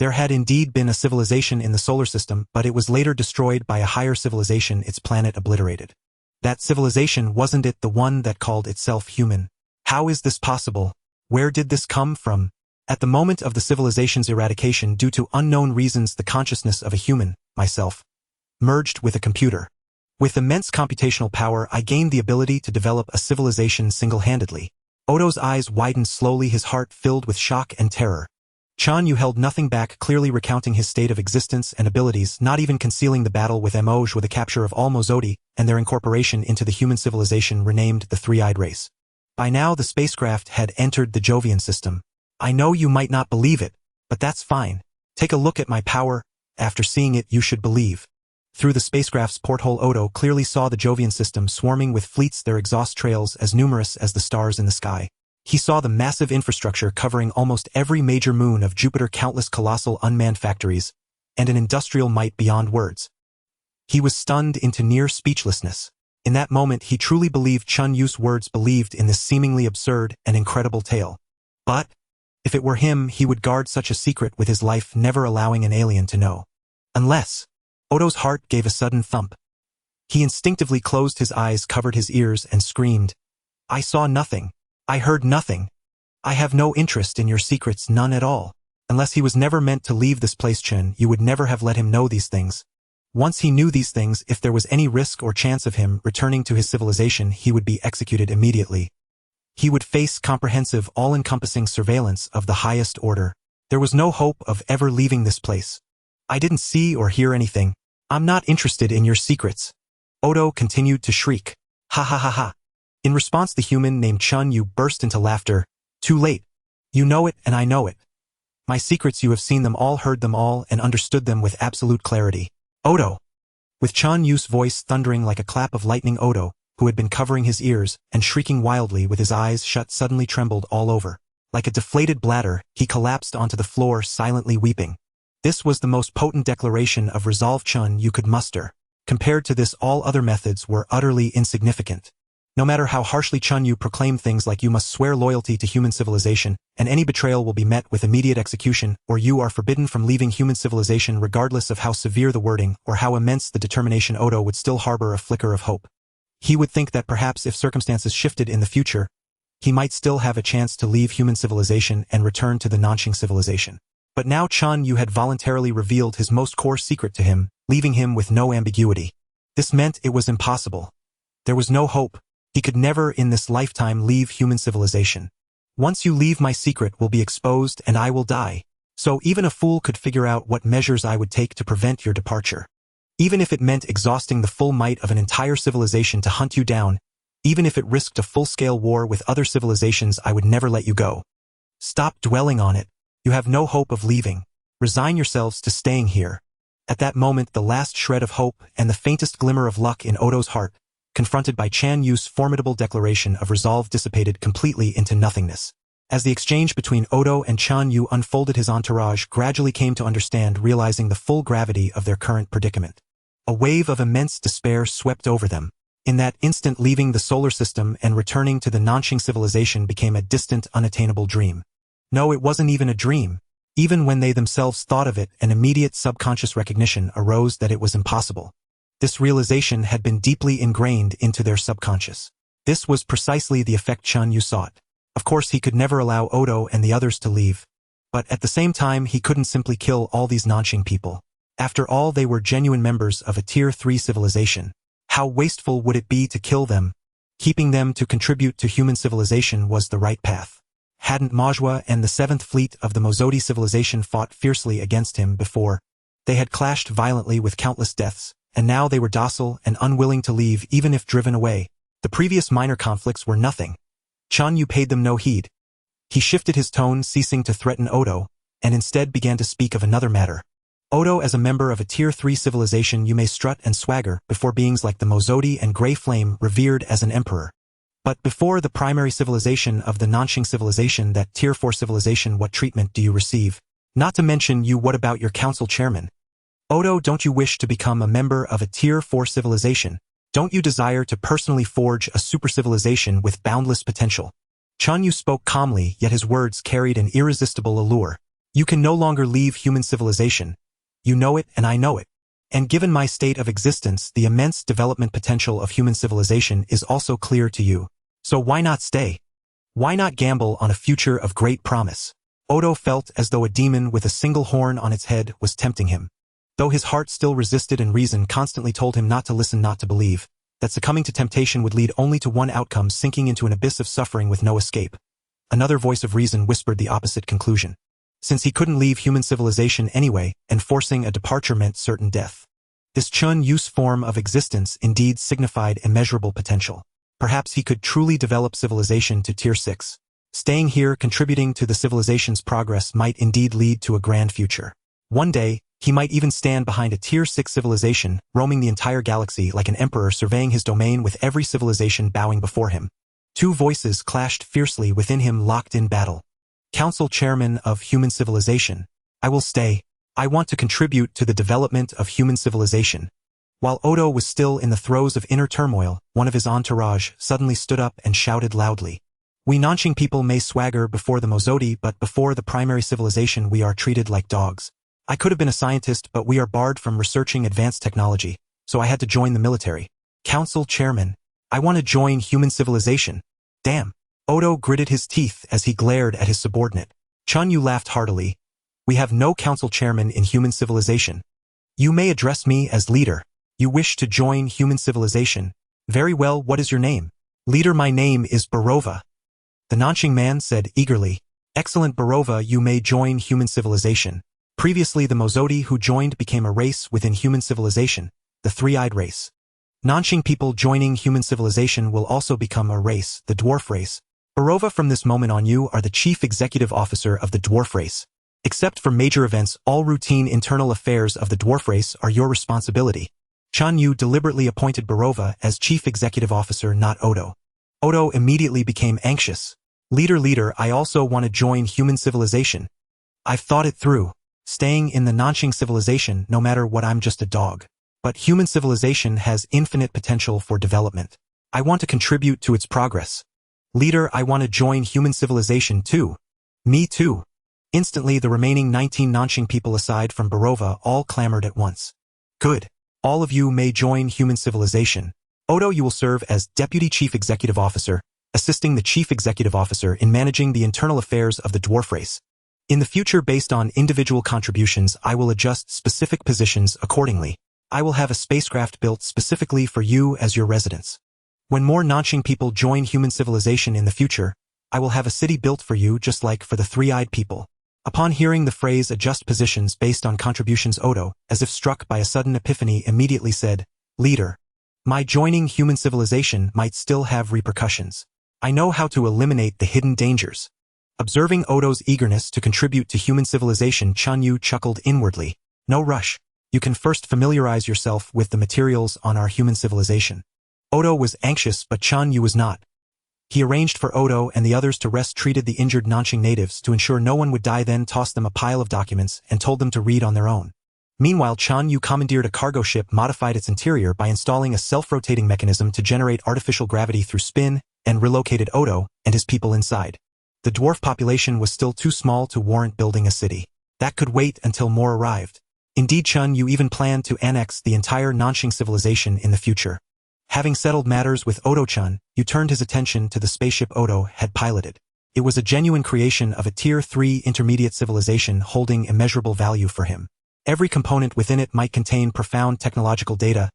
There had indeed been a civilization in the solar system, but it was later destroyed by a higher civilization, its planet obliterated. That civilization, wasn't it the one that called itself human? How is this possible? Where did this come from? At the moment of the civilization's eradication due to unknown reasons, the consciousness of a human, myself, merged with a computer. With immense computational power, I gained the ability to develop a civilization single-handedly. Odo's eyes widened slowly, his heart filled with shock and terror. Chen Yue held nothing back, clearly recounting his state of existence and abilities, not even concealing the battle with Emoge, with the capture of all Mozodi and their incorporation into the human civilization renamed the Three-Eyed Race. By now the spacecraft had entered the Jovian system. I know you might not believe it, but that's fine. Take a look at my power. After seeing it, you should believe. Through the spacecraft's porthole, Odo clearly saw the Jovian system swarming with fleets, their exhaust trails as numerous as the stars in the sky. He saw the massive infrastructure covering almost every major moon of Jupiter, countless colossal unmanned factories, and an industrial might beyond words. He was stunned into near speechlessness. In that moment, he truly believed Chen Yue's words, believed in this seemingly absurd and incredible tale. But, if it were him, he would guard such a secret with his life, never allowing an alien to know. Unless... Odo's heart gave a sudden thump. He instinctively closed his eyes, covered his ears, and screamed. I saw nothing. I heard nothing. I have no interest in your secrets, none at all. Unless he was never meant to leave this place, Chen, you would never have let him know these things. Once he knew these things, if there was any risk or chance of him returning to his civilization, he would be executed immediately. He would face comprehensive, all-encompassing surveillance of the highest order. There was no hope of ever leaving this place. I didn't see or hear anything. I'm not interested in your secrets. Odo continued to shriek. Ha ha ha ha. In response, the human named Chen Yue burst into laughter. Too late. You know it and I know it. My secrets, you have seen them all, heard them all, and understood them with absolute clarity. Odo. With Chen Yue's voice thundering like a clap of lightning, Odo, who had been covering his ears and shrieking wildly with his eyes shut, suddenly trembled all over. Like a deflated bladder, he collapsed onto the floor, silently weeping. This was the most potent declaration of resolve Chen Yue could muster. Compared to this, all other methods were utterly insignificant. No matter how harshly Chen Yue proclaimed things like you must swear loyalty to human civilization, and any betrayal will be met with immediate execution, or you are forbidden from leaving human civilization regardless of how severe the wording or how immense the determination, Odo would still harbor a flicker of hope. He would think that perhaps if circumstances shifted in the future, he might still have a chance to leave human civilization and return to the Nanxing civilization. But now Chen Yue had voluntarily revealed his most core secret to him, leaving him with no ambiguity. This meant it was impossible. There was no hope. He could never in this lifetime leave human civilization. Once you leave, my secret will be exposed and I will die. So even a fool could figure out what measures I would take to prevent your departure. Even if it meant exhausting the full might of an entire civilization to hunt you down, even if it risked a full-scale war with other civilizations, I would never let you go. Stop dwelling on it. You have no hope of leaving. Resign yourselves to staying here. At that moment, the last shred of hope and the faintest glimmer of luck in Odo's heart, confronted by Chen Yue's formidable declaration of resolve, dissipated completely into nothingness. As the exchange between Odo and Chen Yue unfolded, his entourage gradually came to understand, realizing the full gravity of their current predicament. A wave of immense despair swept over them. In that instant, leaving the solar system and returning to the Nanxing civilization became a distant, unattainable dream. No, it wasn't even a dream. Even when they themselves thought of it, an immediate subconscious recognition arose that it was impossible. This realization had been deeply ingrained into their subconscious. This was precisely the effect Chen Yue sought. Of course, he could never allow Odo and the others to leave. But at the same time, he couldn't simply kill all these Nanxing people. After all, they were genuine members of a Tier 3 civilization. How wasteful would it be to kill them? Keeping them to contribute to human civilization was the right path. Hadn't Majua and the 7th Fleet of the Mozodi civilization fought fiercely against him before? They had clashed violently with countless deaths, and now they were docile and unwilling to leave even if driven away. The previous minor conflicts were nothing. Chen Yue paid them no heed. He shifted his tone, ceasing to threaten Odo, and instead began to speak of another matter. Odo, as a member of a Tier 3 civilization, you may strut and swagger before beings like the Mozodi and Grey Flame, revered as an emperor. But before the primary civilization of the Nanxing civilization, that Tier 4 civilization, what treatment do you receive? Not to mention you, what about your council chairman? Odo, don't you wish to become a member of a Tier 4 civilization? Don't you desire to personally forge a super civilization with boundless potential? Chen Yue spoke calmly, yet his words carried an irresistible allure. You can no longer leave human civilization. You know it and I know it. And given my state of existence, the immense development potential of human civilization is also clear to you. So why not stay? Why not gamble on a future of great promise? Odo felt as though a demon with a single horn on its head was tempting him. Though his heart still resisted and reason constantly told him not to listen, not to believe, that succumbing to temptation would lead only to one outcome, sinking into an abyss of suffering with no escape. Another voice of reason whispered the opposite conclusion. Since he couldn't leave human civilization anyway, and forcing a departure meant certain death. This Chen Yue's form of existence indeed signified immeasurable potential. Perhaps he could truly develop civilization to Tier 6. Staying here, contributing to the civilization's progress, might indeed lead to a grand future. One day, he might even stand behind a Tier 6 civilization, roaming the entire galaxy like an emperor, surveying his domain with every civilization bowing before him. Two voices clashed fiercely within him, locked in battle. Council Chairman of Human Civilization. I will stay. I want to contribute to the development of human civilization. While Odo was still in the throes of inner turmoil, one of his entourage suddenly stood up and shouted loudly. We Nanxing people may swagger before the Mozodi, but before the primary civilization we are treated like dogs. I could have been a scientist, but we are barred from researching advanced technology, so I had to join the military. Council Chairman. I want to join human civilization. Damn. Odo gritted his teeth as he glared at his subordinate. Chen Yue laughed heartily. We have no council chairman in human civilization. You may address me as leader. You wish to join human civilization. Very well, what is your name? Leader, my name is Barova. The Nanxing man said eagerly. Excellent, Barova, you may join human civilization. Previously, the Mozodi who joined became a race within human civilization, the three-eyed race. Nanxing people joining human civilization will also become a race, the dwarf race. Barova, from this moment on you are the chief executive officer of the dwarf race. Except for major events, all routine internal affairs of the dwarf race are your responsibility. Chen Yue deliberately appointed Barova as chief executive officer, not Odo. Odo immediately became anxious. Leader, I also want to join human civilization. I've thought it through. Staying in the Nanxing civilization, no matter what, I'm just a dog. But human civilization has infinite potential for development. I want to contribute to its progress. Leader, I want to join human civilization too. Me too. Instantly, the remaining 19 Nanxing people aside from Barova all clamored at once. Good. All of you may join human civilization. Odo, you will serve as Deputy Chief Executive Officer, assisting the Chief Executive Officer in managing the internal affairs of the dwarf race. In the future, based on individual contributions, I will adjust specific positions accordingly. I will have a spacecraft built specifically for you as your residence. When more Nanxing people join human civilization in the future, I will have a city built for you just like for the three-eyed people. Upon hearing the phrase adjust positions based on contributions, Odo, as if struck by a sudden epiphany, immediately said, Leader, my joining human civilization might still have repercussions. I know how to eliminate the hidden dangers. Observing Odo's eagerness to contribute to human civilization, Chen Yue chuckled inwardly. No rush. You can first familiarize yourself with the materials on our human civilization. Odo was anxious, but Chen Yue was not. He arranged for Odo and the others to rest, treated the injured Nanxing natives to ensure no one would die, then tossed them a pile of documents and told them to read on their own. Meanwhile, Chen Yue commandeered a cargo ship, modified its interior by installing a self-rotating mechanism to generate artificial gravity through spin, and relocated Odo and his people inside. The dwarf population was still too small to warrant building a city. That could wait until more arrived. Indeed, Chen Yue even planned to annex the entire Nanxing civilization in the future. Having settled matters with Odo, Chen Yue turned his attention to the spaceship Odo had piloted. It was a genuine creation of a Tier 3 intermediate civilization holding immeasurable value for him. Every component within it might contain profound technological data.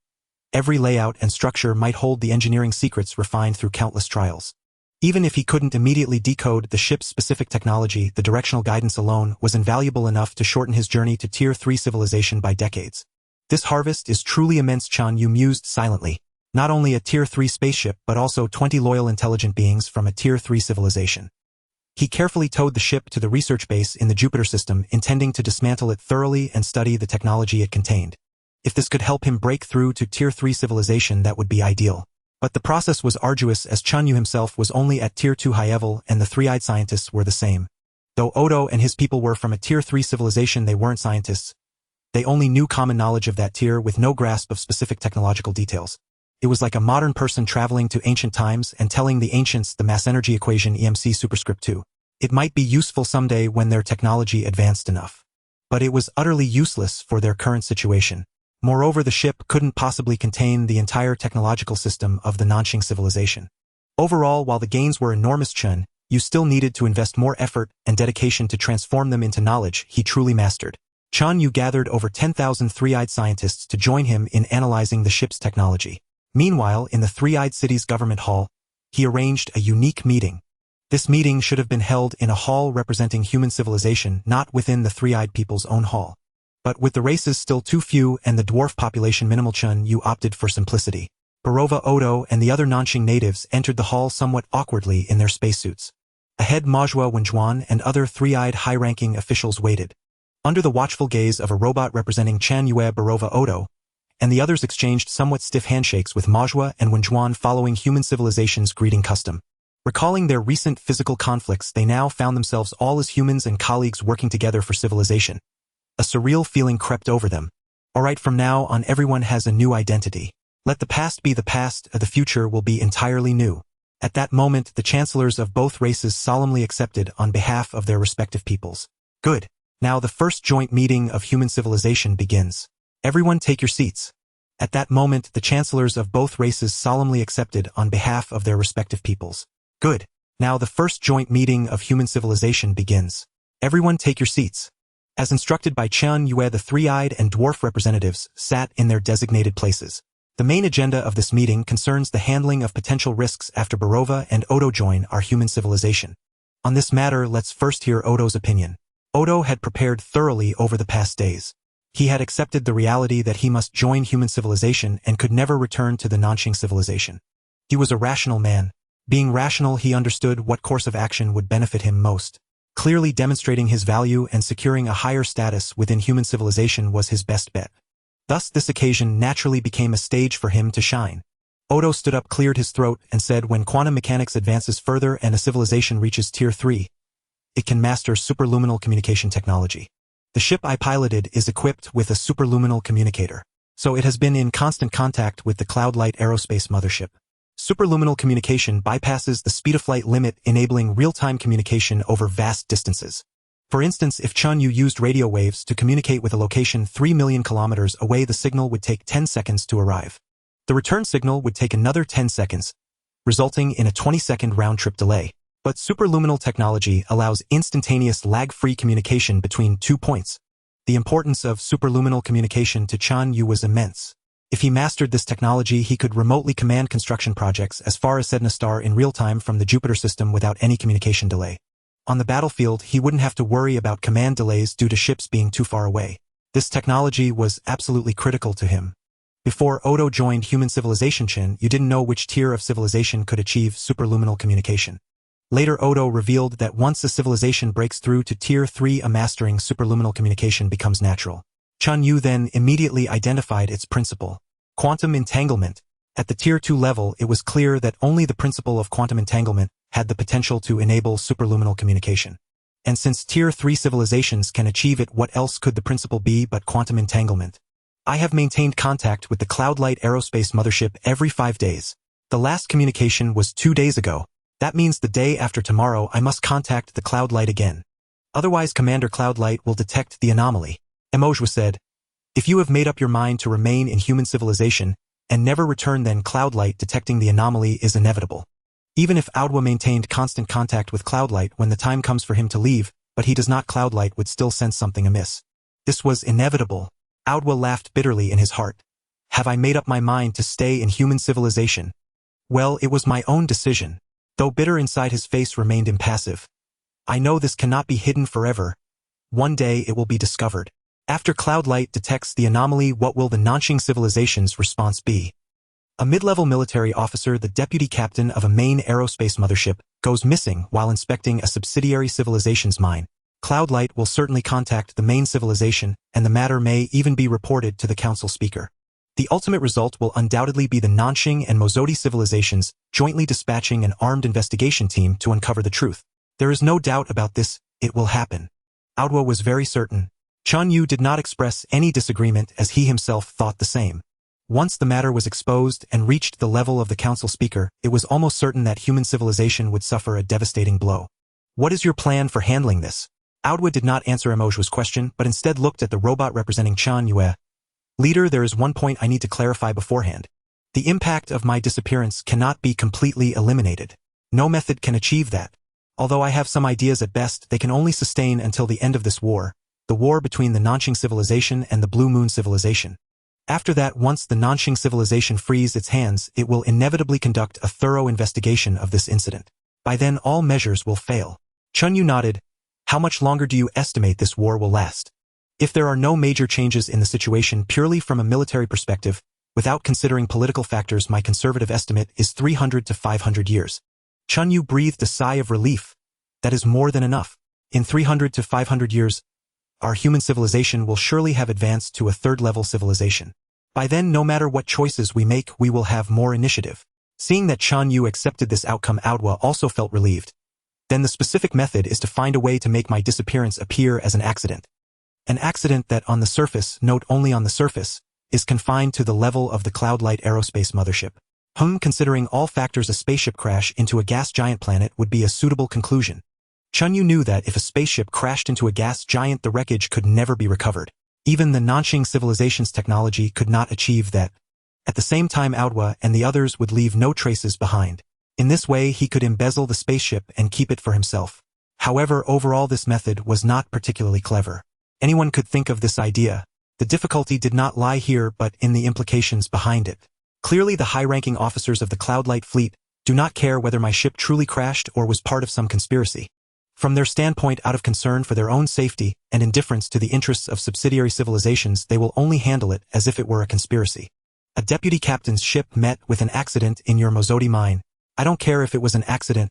Every layout and structure might hold the engineering secrets refined through countless trials. Even if he couldn't immediately decode the ship's specific technology, the directional guidance alone was invaluable enough to shorten his journey to Tier 3 civilization by decades. This harvest is truly immense, Chen Yue mused silently. Not only a Tier 3 spaceship, but also 20 loyal intelligent beings from a Tier 3 civilization. He carefully towed the ship to the research base in the Jupiter system, intending to dismantle it thoroughly and study the technology it contained. If this could help him break through to Tier 3 civilization, that would be ideal. But the process was arduous, as Chen Yue himself was only at Tier 2 high level and the three-eyed scientists were the same. Though Odo and his people were from a Tier 3 civilization, they weren't scientists. They only knew common knowledge of that tier with no grasp of specific technological details. It was like a modern person traveling to ancient times and telling the ancients the mass energy equation EMC superscript 2. It might be useful someday when their technology advanced enough. But it was utterly useless for their current situation. Moreover, the ship couldn't possibly contain the entire technological system of the Nanxing civilization. Overall, while the gains were enormous, Chen Yue still needed to invest more effort and dedication to transform them into knowledge he truly mastered. Chen Yue gathered over 10,000 three-eyed scientists to join him in analyzing the ship's technology. Meanwhile, in the three-eyed city's government hall, he arranged a unique meeting. This meeting should have been held in a hall representing human civilization, not within the three-eyed people's own hall. But with the races still too few and the dwarf population minimal, Chen Yue opted for simplicity. Barova, Odo, and the other Nanxing natives entered the hall somewhat awkwardly in their spacesuits. Ahead, Majua Wenjuan and other three-eyed high-ranking officials waited. Under the watchful gaze of a robot representing Chen Yue, Barova, Odo, and the others exchanged somewhat stiff handshakes with Majua and Wenjuan, following human civilization's greeting custom. Recalling their recent physical conflicts, they now found themselves all as humans and colleagues working together for civilization. A surreal feeling crept over them. Alright, from now on everyone has a new identity. Let the past be the past, the future will be entirely new. At that moment, the chancellors of both races solemnly accepted on behalf of their respective peoples. Good. Now the first joint meeting of human civilization begins. Everyone take your seats. At that moment, the chancellors of both races solemnly accepted on behalf of their respective peoples. Good. Now the first joint meeting of human civilization begins. Everyone take your seats. As instructed by Chen Yue, the three-eyed and dwarf representatives sat in their designated places. The main agenda of this meeting concerns the handling of potential risks after Barova and Odo join our human civilization. On this matter, let's first hear Odo's opinion. Odo had prepared thoroughly over the past days. He had accepted the reality that he must join human civilization and could never return to the Nanxing civilization. He was a rational man. Being rational, he understood what course of action would benefit him most. Clearly demonstrating his value and securing a higher status within human civilization was his best bet. Thus, this occasion naturally became a stage for him to shine. Odo stood up, cleared his throat, and said, when quantum mechanics advances further and a civilization reaches Tier 3, it can master superluminal communication technology. The ship I piloted is equipped with a superluminal communicator, so it has been in constant contact with the Cloudlight Aerospace mothership. Superluminal communication bypasses the speed-of-light limit, enabling real-time communication over vast distances. For instance, if Chen Yue used radio waves to communicate with a location 3 million kilometers away, the signal would take 10 seconds to arrive. The return signal would take another 10 seconds, resulting in a 20-second round-trip delay. But superluminal technology allows instantaneous lag-free communication between 2 points. The importance of superluminal communication to Chen Yue was immense. If he mastered this technology, he could remotely command construction projects as far as Sedna star in real time from the Jupiter system without any communication delay. On the battlefield, he wouldn't have to worry about command delays due to ships being too far away. This technology was absolutely critical to him. Before Odo joined human civilization, Chen Yue didn't know which tier of civilization could achieve superluminal communication. Later, Odo revealed that once a civilization breaks through to Tier 3, a mastering superluminal communication becomes natural. Chen Yue then immediately identified its principle: quantum entanglement. At the Tier 2 level, it was clear that only the principle of quantum entanglement had the potential to enable superluminal communication. And since Tier 3 civilizations can achieve it, what else could the principle be but quantum entanglement? I have maintained contact with the Cloudlight Aerospace mothership every 5 days. The last communication was 2 days ago. That means the day after tomorrow I must contact the Cloudlight again. Otherwise Commander Cloudlight will detect the anomaly. Huoying said, if you have made up your mind to remain in human civilization and never return, then Cloudlight detecting the anomaly is inevitable. Even if Aodwa maintained constant contact with Cloudlight when the time comes for him to leave, but he does not, Cloudlight would still sense something amiss. This was inevitable. Aodwa laughed bitterly in his heart. Have I made up my mind to stay in human civilization? Well, it was my own decision. Though bitter inside, his face remained impassive. I know this cannot be hidden forever. One day it will be discovered. After Cloudlight detects the anomaly, what will the Nanxing civilization's response be? A mid-level military officer, the deputy captain of a main aerospace mothership, goes missing while inspecting a subsidiary civilization's mine. Cloudlight will certainly contact the main civilization, and the matter may even be reported to the council speaker. The ultimate result will undoubtedly be the Nanxing and Mozodi civilizations jointly dispatching an armed investigation team to uncover the truth. There is no doubt about this, it will happen. Aodwa was very certain. Chen Yue did not express any disagreement, as he himself thought the same. Once the matter was exposed and reached the level of the council speaker, it was almost certain that human civilization would suffer a devastating blow. What is your plan for handling this? Aodwa did not answer Huoying's question, but instead looked at the robot representing Chen Yue. Leader, there is one point I need to clarify beforehand. The impact of my disappearance cannot be completely eliminated. No method can achieve that. Although I have some ideas, at best, they can only sustain until the end of this war, the war between the Nanxing civilization and the Blue Moon civilization. After that, once the Nanxing civilization frees its hands, it will inevitably conduct a thorough investigation of this incident. By then, all measures will fail. Chen Yue nodded. How much longer do you estimate this war will last? If there are no major changes in the situation purely from a military perspective, without considering political factors, my conservative estimate is 300 to 500 years. Chen Yue breathed a sigh of relief. That is more than enough. In 300 to 500 years, our human civilization will surely have advanced to a third-level civilization. By then, no matter what choices we make, we will have more initiative. Seeing that Chen Yue accepted this outcome, Aodwa also felt relieved. Then the specific method is to find a way to make my disappearance appear as an accident. An accident that on the surface, note only on the surface, is confined to the level of the Cloudlight Aerospace mothership. Considering all factors, a spaceship crash into a gas giant planet would be a suitable conclusion. Chen Yue knew that if a spaceship crashed into a gas giant, the wreckage could never be recovered. Even the Nanxing civilization's technology could not achieve that. At the same time, Aodwa and the others would leave no traces behind. In this way, he could embezzle the spaceship and keep it for himself. However, overall this method was not particularly clever. Anyone could think of this idea. The difficulty did not lie here but in the implications behind it. Clearly, the high-ranking officers of the Cloudlight fleet do not care whether my ship truly crashed or was part of some conspiracy. From their standpoint, out of concern for their own safety and indifference to the interests of subsidiary civilizations, they will only handle it as if it were a conspiracy. A deputy captain's ship met with an accident in your Mozodi mine. I don't care if it was an accident.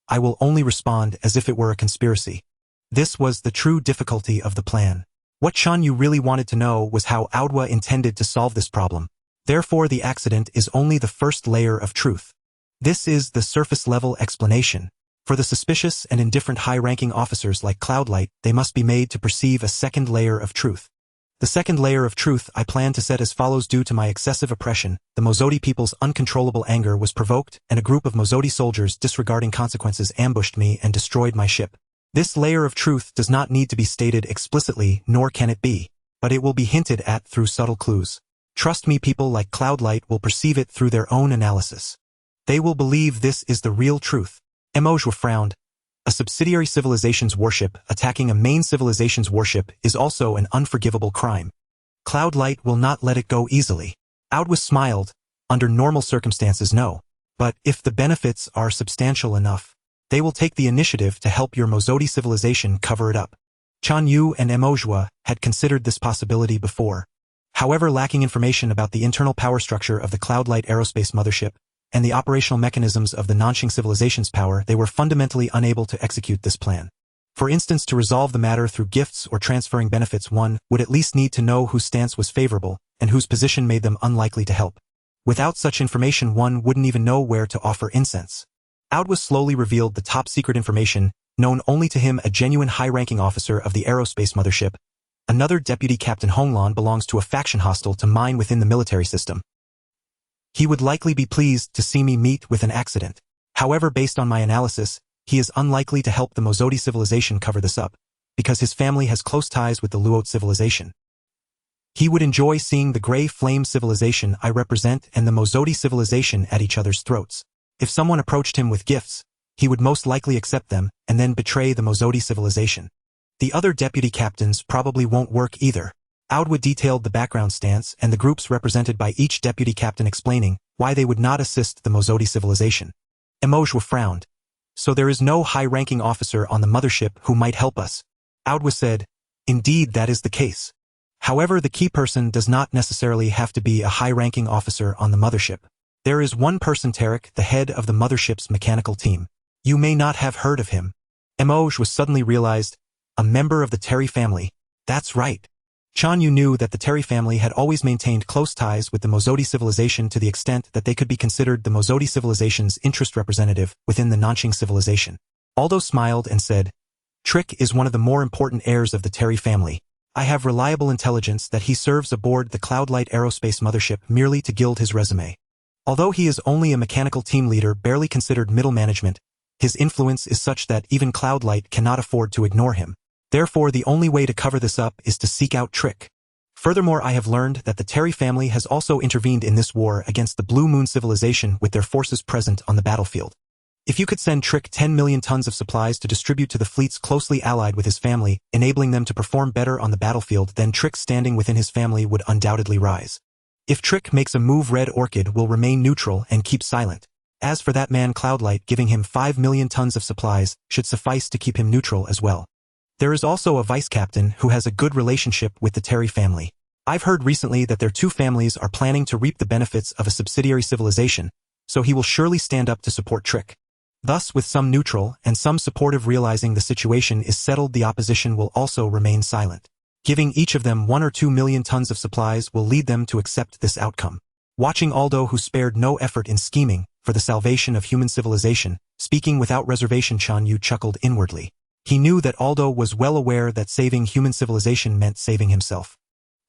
I will only respond as if it were a conspiracy. This was the true difficulty of the plan. What Chen Yue really wanted to know was how Aodwa intended to solve this problem. Therefore, the accident is only the first layer of truth. This is the surface-level explanation. For the suspicious and indifferent high-ranking officers like Cloudlight, they must be made to perceive a second layer of truth. The second layer of truth I plan to set as follows: due to my excessive oppression, the Mozodi people's uncontrollable anger was provoked, and a group of Mozodi soldiers disregarding consequences ambushed me and destroyed my ship. This layer of truth does not need to be stated explicitly, nor can it be, but it will be hinted at through subtle clues. Trust me, people like Cloudlight will perceive it through their own analysis. They will believe this is the real truth. Huoying frowned. A subsidiary civilization's warship attacking a main civilization's warship is also an unforgivable crime. Cloudlight will not let it go easily. Huoying smiled. Under normal circumstances, no. But if the benefits are substantial enough, they will take the initiative to help your Mozodi civilization cover it up. Chen Yue and Huoying had considered this possibility before. However, lacking information about the internal power structure of the Cloudlight aerospace mothership, and the operational mechanisms of the Nanxing civilization's power, they were fundamentally unable to execute this plan. For instance, to resolve the matter through gifts or transferring benefits, one would at least need to know whose stance was favorable, and whose position made them unlikely to help. Without such information, one wouldn't even know where to offer incense. Huoying slowly revealed the top-secret information, known only to him, a genuine high-ranking officer of the aerospace mothership. Another deputy captain Honglan belongs to a faction hostile to mine within the military system. He would likely be pleased to see me meet with an accident. However, based on my analysis, he is unlikely to help the Mozodi civilization cover this up, because his family has close ties with the Luote civilization. He would enjoy seeing the Grey Flame civilization I represent and the Mozodi civilization at each other's throats. If someone approached him with gifts, he would most likely accept them and then betray the Mozodi civilization. The other deputy captains probably won't work either. Huoying detailed the background stance and the groups represented by each deputy captain, explaining why they would not assist the Mozodi civilization. Huoying frowned. So there is no high-ranking officer on the mothership who might help us? Huoying said, indeed, that is the case. However, the key person does not necessarily have to be a high-ranking officer on the mothership. There is one person, Tarek, the head of the mothership's mechanical team. You may not have heard of him. Huoying was suddenly realized, a member of the Terry family. That's right. Chen Yue knew that the Terry family had always maintained close ties with the Mozodi civilization to the extent that they could be considered the Mozodi civilization's interest representative within the Nanxing civilization. Aldo smiled and said, Trick is one of the more important heirs of the Terry family. I have reliable intelligence that he serves aboard the Cloudlight aerospace mothership merely to gild his resume. Although he is only a mechanical team leader barely considered middle management, his influence is such that even Cloudlight cannot afford to ignore him. Therefore, the only way to cover this up is to seek out Trick. Furthermore, I have learned that the Terry family has also intervened in this war against the Blue Moon civilization with their forces present on the battlefield. If you could send Trick 10 million tons of supplies to distribute to the fleets closely allied with his family, enabling them to perform better on the battlefield, then Trick's standing within his family would undoubtedly rise. If Trick makes a move, Red Orchid will remain neutral and keep silent. As for that man Cloudlight, giving him 5 million tons of supplies should suffice to keep him neutral as well. There is also a vice captain who has a good relationship with the Terry family. I've heard recently that their two families are planning to reap the benefits of a subsidiary civilization, so he will surely stand up to support Trick. Thus, with some neutral and some supportive realizing the situation is settled, the opposition will also remain silent. Giving each of them 1 or 2 million tons of supplies will lead them to accept this outcome. Watching Aldo, who spared no effort in scheming for the salvation of human civilization, speaking without reservation, Chen Yue chuckled inwardly. He knew that Aldo was well aware that saving human civilization meant saving himself.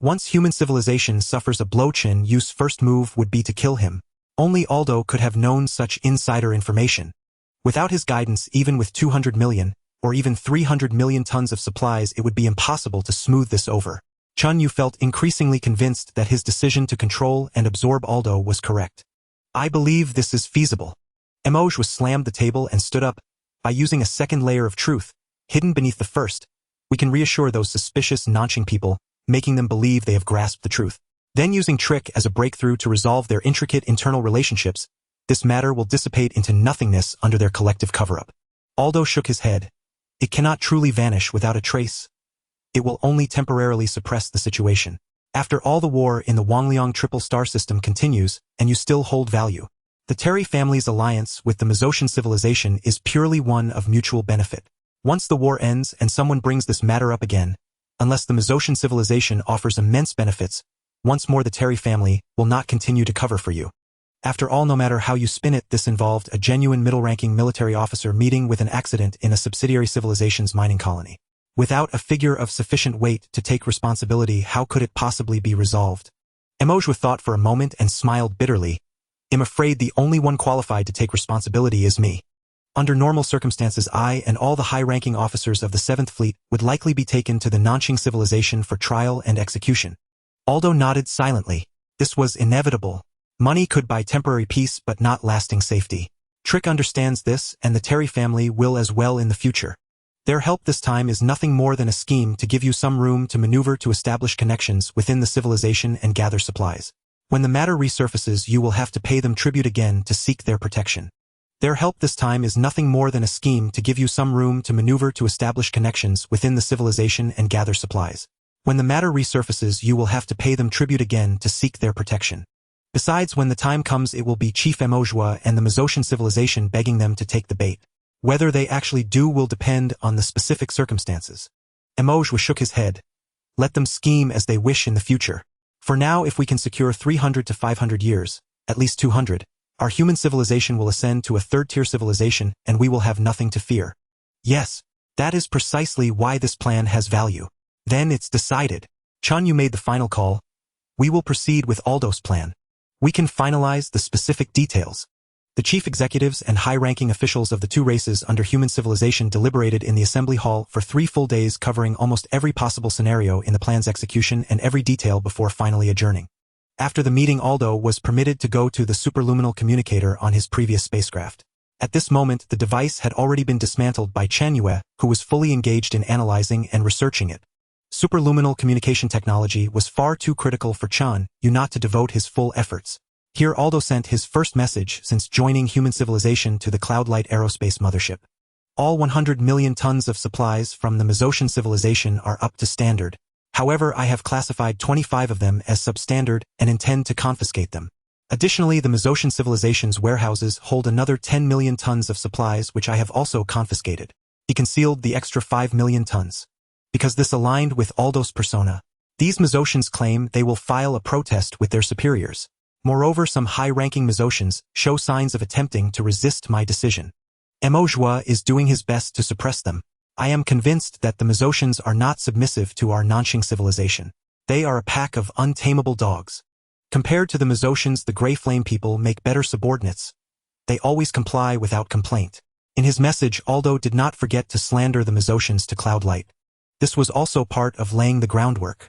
Once human civilization suffers a blow, Chen Yue's first move would be to kill him. Only Aldo could have known such insider information. Without his guidance, even with 200 million, or even 300 million tons of supplies, it would be impossible to smooth this over. Chen Yue felt increasingly convinced that his decision to control and absorb Aldo was correct. I believe this is feasible. Huoying slammed the table and stood up. By using a second layer of truth, hidden beneath the first, we can reassure those suspicious Nanxing people, making them believe they have grasped the truth. Then using Trick as a breakthrough to resolve their intricate internal relationships, this matter will dissipate into nothingness under their collective cover-up. Aldo shook his head. It cannot truly vanish without a trace. It will only temporarily suppress the situation. After all, the war in the Wangliang triple star system continues, and you still hold value. The Terry family's alliance with the Mozoshan civilization is purely one of mutual benefit. Once the war ends and someone brings this matter up again, unless the Mozoshan civilization offers immense benefits, once more the Terry family will not continue to cover for you. After all, no matter how you spin it, this involved a genuine middle-ranking military officer meeting with an accident in a subsidiary civilization's mining colony. Without a figure of sufficient weight to take responsibility, how could it possibly be resolved? Emoji thought for a moment and smiled bitterly. I'm afraid the only one qualified to take responsibility is me. Under normal circumstances, I and all the high-ranking officers of the 7th Fleet would likely be taken to the Nanqing civilization for trial and execution. Aldo nodded silently. This was inevitable. Money could buy temporary peace but not lasting safety. Trick understands this, and the Terry family will as well in the future. Their help this time is nothing more than a scheme to give you some room to maneuver to establish connections within the civilization and gather supplies. When the matter resurfaces, you will have to pay them tribute again to seek their protection. Their help this time is nothing more than a scheme to give you some room to maneuver to establish connections within the civilization and gather supplies. When the matter resurfaces, you will have to pay them tribute again to seek their protection. Besides, when the time comes, it will be Chief Emojua and the Mezocian civilization begging them to take the bait. Whether they actually do will depend on the specific circumstances. Emojua shook his head. Let them scheme as they wish in the future. For now, if we can secure 300 to 500 years, at least 200, our human civilization will ascend to a third-tier civilization and we will have nothing to fear. Yes, that is precisely why this plan has value. Then it's decided. Chen Yue made the final call. We will proceed with Aldo's plan. We can finalize the specific details. The chief executives and high-ranking officials of the two races under human civilization deliberated in the assembly hall for 3 full days, covering almost every possible scenario in the plan's execution and every detail before finally adjourning. After the meeting, Aldo was permitted to go to the superluminal communicator on his previous spacecraft. At this moment, the device had already been dismantled by Chen Yue, who was fully engaged in analyzing and researching it. Superluminal communication technology was far too critical for Chen Yue not to devote his full efforts. Here Aldo sent his first message since joining human civilization to the Cloudlight Aerospace mothership. All 100 million tons of supplies from the Mezocian civilization are up to standard. However, I have classified 25 of them as substandard and intend to confiscate them. Additionally, the Mezocian civilization's warehouses hold another 10 million tons of supplies which I have also confiscated. He concealed the extra 5 million tons. Because this aligned with Aldo's persona, these Mezocians claim they will file a protest with their superiors. Moreover, some high-ranking Mezocians show signs of attempting to resist my decision. Emojua is doing his best to suppress them. I am convinced that the Mezocians are not submissive to our Nanqing civilization. They are a pack of untamable dogs. Compared to the Mezocians, the Grey Flame people make better subordinates. They always comply without complaint. In his message, Aldo did not forget to slander the Mezocians to Cloudlight. This was also part of laying the groundwork.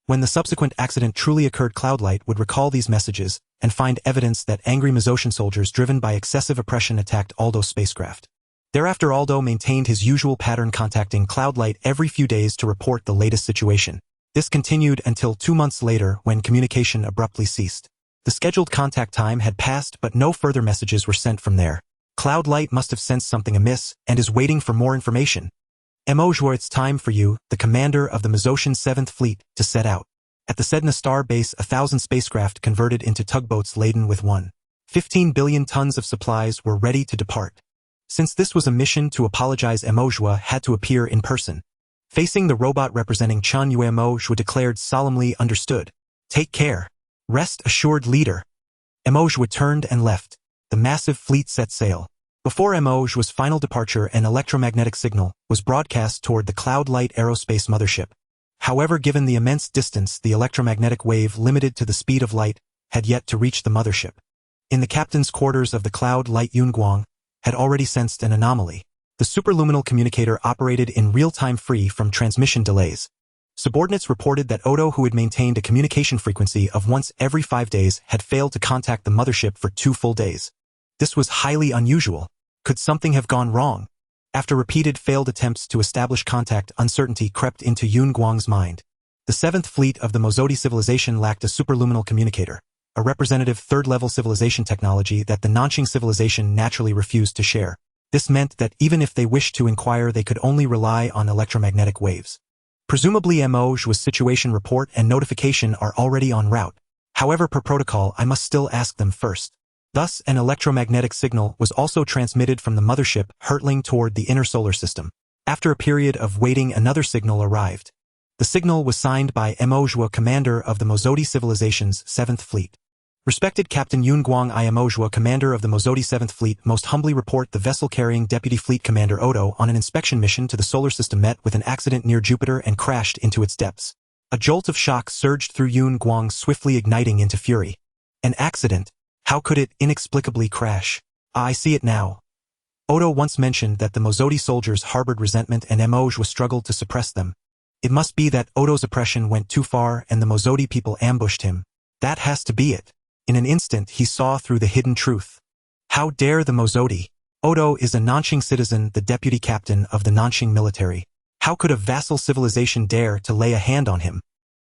When the subsequent accident truly occurred, Cloudlight would recall these messages and find evidence that angry Mezocian soldiers driven by excessive oppression attacked Aldo's spacecraft. Thereafter, Aldo maintained his usual pattern, contacting Cloudlight every few days to report the latest situation. This continued until 2 months later, when communication abruptly ceased. The scheduled contact time had passed, but no further messages were sent from there. Cloudlight must have sensed something amiss and is waiting for more information. Emojua, it's time for you, the commander of the Mezocian 7th Fleet, to set out. At the Sedna Star base, 1,000 spacecraft converted into tugboats laden with 15 billion tons of supplies were ready to depart. Since this was a mission to apologize, Emojua had to appear in person. Facing the robot representing Chen Yue, Emojua declared solemnly, understood. Take care. Rest assured, leader. Emojua turned and left. The massive fleet set sail. Before Emojua's final departure, an electromagnetic signal was broadcast toward the Cloudlight Aerospace mothership. However, given the immense distance, the electromagnetic wave, limited to the speed of light, had yet to reach the mothership. In the captain's quarters of the Cloudlight, Yunguang had already sensed an anomaly. The superluminal communicator operated in real-time, free from transmission delays. Subordinates reported that Odo, who had maintained a communication frequency of once every 5 days, had failed to contact the mothership for 2 full days. This was highly unusual. Could something have gone wrong? After repeated failed attempts to establish contact, uncertainty crept into Yun Guang's mind. The 7th Fleet of the Mozodi civilization lacked a superluminal communicator, a representative third-level civilization technology that the Nanqing civilization naturally refused to share. This meant that even if they wished to inquire, they could only rely on electromagnetic waves. Presumably, Emojua's situation report and notification are already en route. However, per protocol, I must still ask them first. Thus, an electromagnetic signal was also transmitted from the mothership, hurtling toward the inner solar system. After a period of waiting, another signal arrived. The signal was signed by Emojua, commander of the Mozodi civilization's 7th Fleet. Respected Captain Yun Guang I am Ojua, commander of the Mozodi 7th Fleet, most humbly report the vessel carrying Deputy Fleet Commander Odo on an inspection mission to the solar system met with an accident near Jupiter and crashed into its depths. A jolt of shock surged through Yun Guang, swiftly igniting into fury. An accident? How could it inexplicably crash? I see it now. Odo once mentioned that the Mozodi soldiers harbored resentment and Ojua struggled to suppress them. It must be that Odo's oppression went too far and the Mozodi people ambushed him. That has to be it. In an instant he saw through the hidden truth. How dare the Mozodi? Odo is a Nanxing citizen, the deputy captain of the Nanxing military. How could a vassal civilization dare to lay a hand on him?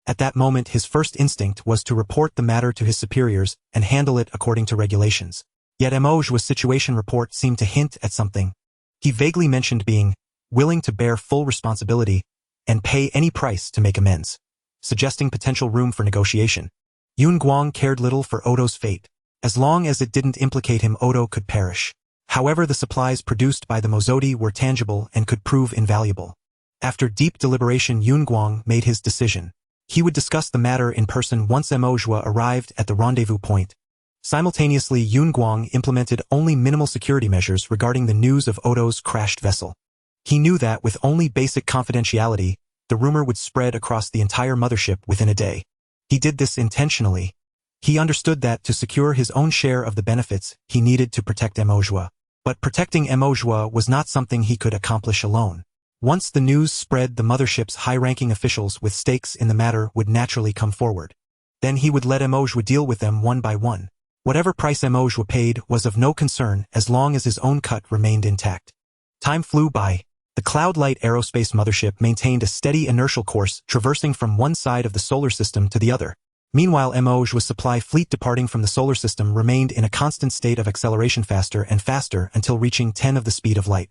At that moment his first instinct was to report the matter to his superiors and handle it according to regulations. Yet Ojua's situation report seemed to hint at something. He vaguely mentioned being willing to bear full responsibility and pay any price to make amends, suggesting potential room for negotiation. Yun Guang cared little for Odo's fate. As long as it didn't implicate him, Odo could perish. However, the supplies produced by the Mozodi were tangible and could prove invaluable. After deep deliberation, Yun Guang made his decision. He would discuss the matter in person once Ojua arrived at the rendezvous point. Simultaneously, Yun Guang implemented only minimal security measures regarding the news of Odo's crashed vessel. He knew that with only basic confidentiality, the rumor would spread across the entire mothership within a day. He did this intentionally. He understood that to secure his own share of the benefits, he needed to protect Ojua. But protecting Ojua was not something he could accomplish alone. Once the news spread, the mothership's high-ranking officials with stakes in the matter would naturally come forward. Then he would let Ojua deal with them one by one. Whatever price Ojua paid was of no concern as long as his own cut remained intact. Time flew by. The Cloudlight Aerospace mothership maintained a steady inertial course, traversing from one side of the solar system to the other. Meanwhile, Ojua's supply fleet departing from the solar system remained in a constant state of acceleration, faster and faster until reaching 10 of the speed of light.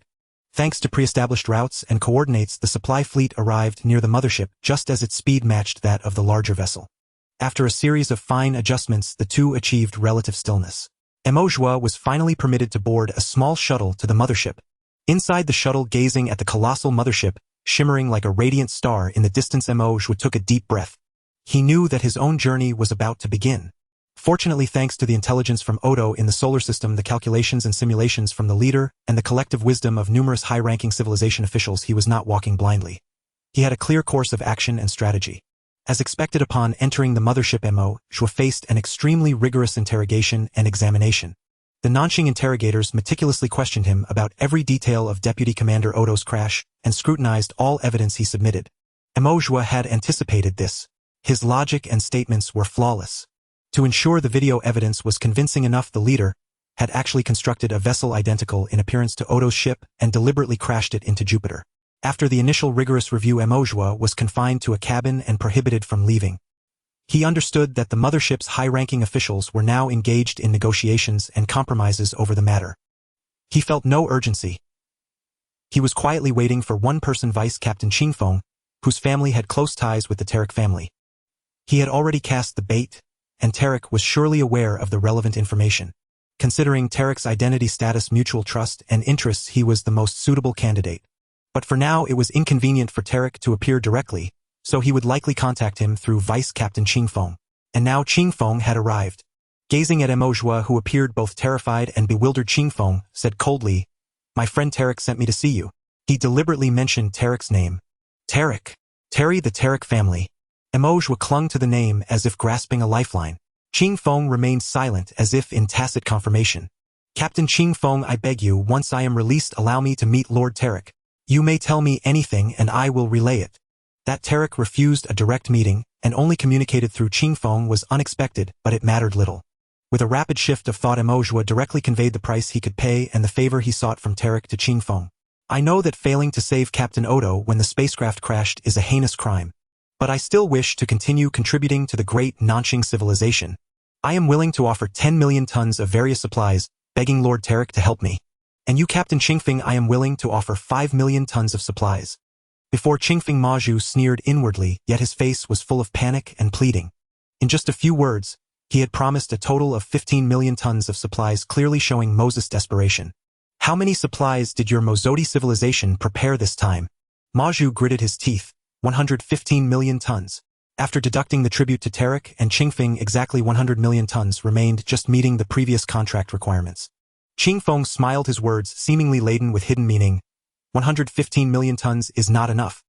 Thanks to pre-established routes and coordinates, the supply fleet arrived near the mothership just as its speed matched that of the larger vessel. After a series of fine adjustments, the two achieved relative stillness. Ojua was finally permitted to board a small shuttle to the mothership. Inside the shuttle, gazing at the colossal mothership, shimmering like a radiant star in the distance, Ojua took a deep breath. He knew that his own journey was about to begin. Fortunately, thanks to the intelligence from Odo in the solar system, the calculations and simulations from the leader, and the collective wisdom of numerous high-ranking civilization officials, he was not walking blindly. He had a clear course of action and strategy. As expected, upon entering the mothership, Ojua faced an extremely rigorous interrogation and examination. The Nanxing interrogators meticulously questioned him about every detail of Deputy Commander Odo's crash and scrutinized all evidence he submitted. Ojua had anticipated this. His logic and statements were flawless. To ensure the video evidence was convincing enough, the leader had actually constructed a vessel identical in appearance to Odo's ship and deliberately crashed it into Jupiter. After the initial rigorous review, Ojua was confined to a cabin and prohibited from leaving. He understood that the mothership's high-ranking officials were now engaged in negotiations and compromises over the matter. He felt no urgency. He was quietly waiting for one person, Vice Captain Qingfeng, whose family had close ties with the Tarek family. He had already cast the bait, and Tarek was surely aware of the relevant information. Considering Tarek's identity, status, mutual trust, and interests, he was the most suitable candidate. But for now it was inconvenient for Tarek to appear directly, so he would likely contact him through Vice Captain Qingfeng. And now Qingfeng had arrived. Gazing at Ojua, who appeared both terrified and bewildered, Qingfeng said coldly, "My friend Tarek sent me to see you." He deliberately mentioned Tarek's name. Tarek. Terry, the Tarek family. Ojua clung to the name as if grasping a lifeline. Qingfeng remained silent as if in tacit confirmation. "Captain Qingfeng, I beg you, once I am released, allow me to meet Lord Tarek. You may tell me anything and I will relay it." That Tarek refused a direct meeting and only communicated through Qingfeng was unexpected, but it mattered little. With a rapid shift of thought, Ojua directly conveyed the price he could pay and the favor he sought from Tarek to Qingfeng. "I know that failing to save Captain Odo when the spacecraft crashed is a heinous crime. But I still wish to continue contributing to the great Nanxing civilization. I am willing to offer 10 million tons of various supplies, begging Lord Tarek to help me. And you, Captain Qingfeng, I am willing to offer 5 million tons of supplies." Before Qingfeng, Maju sneered inwardly, yet his face was full of panic and pleading. In just a few words, he had promised a total of 15 million tons of supplies, clearly showing Moses' desperation. "How many supplies did your Mozodi civilization prepare this time?" Maju gritted his teeth. 115 million tons. After deducting the tribute to Tarek and Qingfeng, exactly 100 million tons remained, just meeting the previous contract requirements. Qingfeng smiled, his words seemingly laden with hidden meaning. 115 million tons is not enough.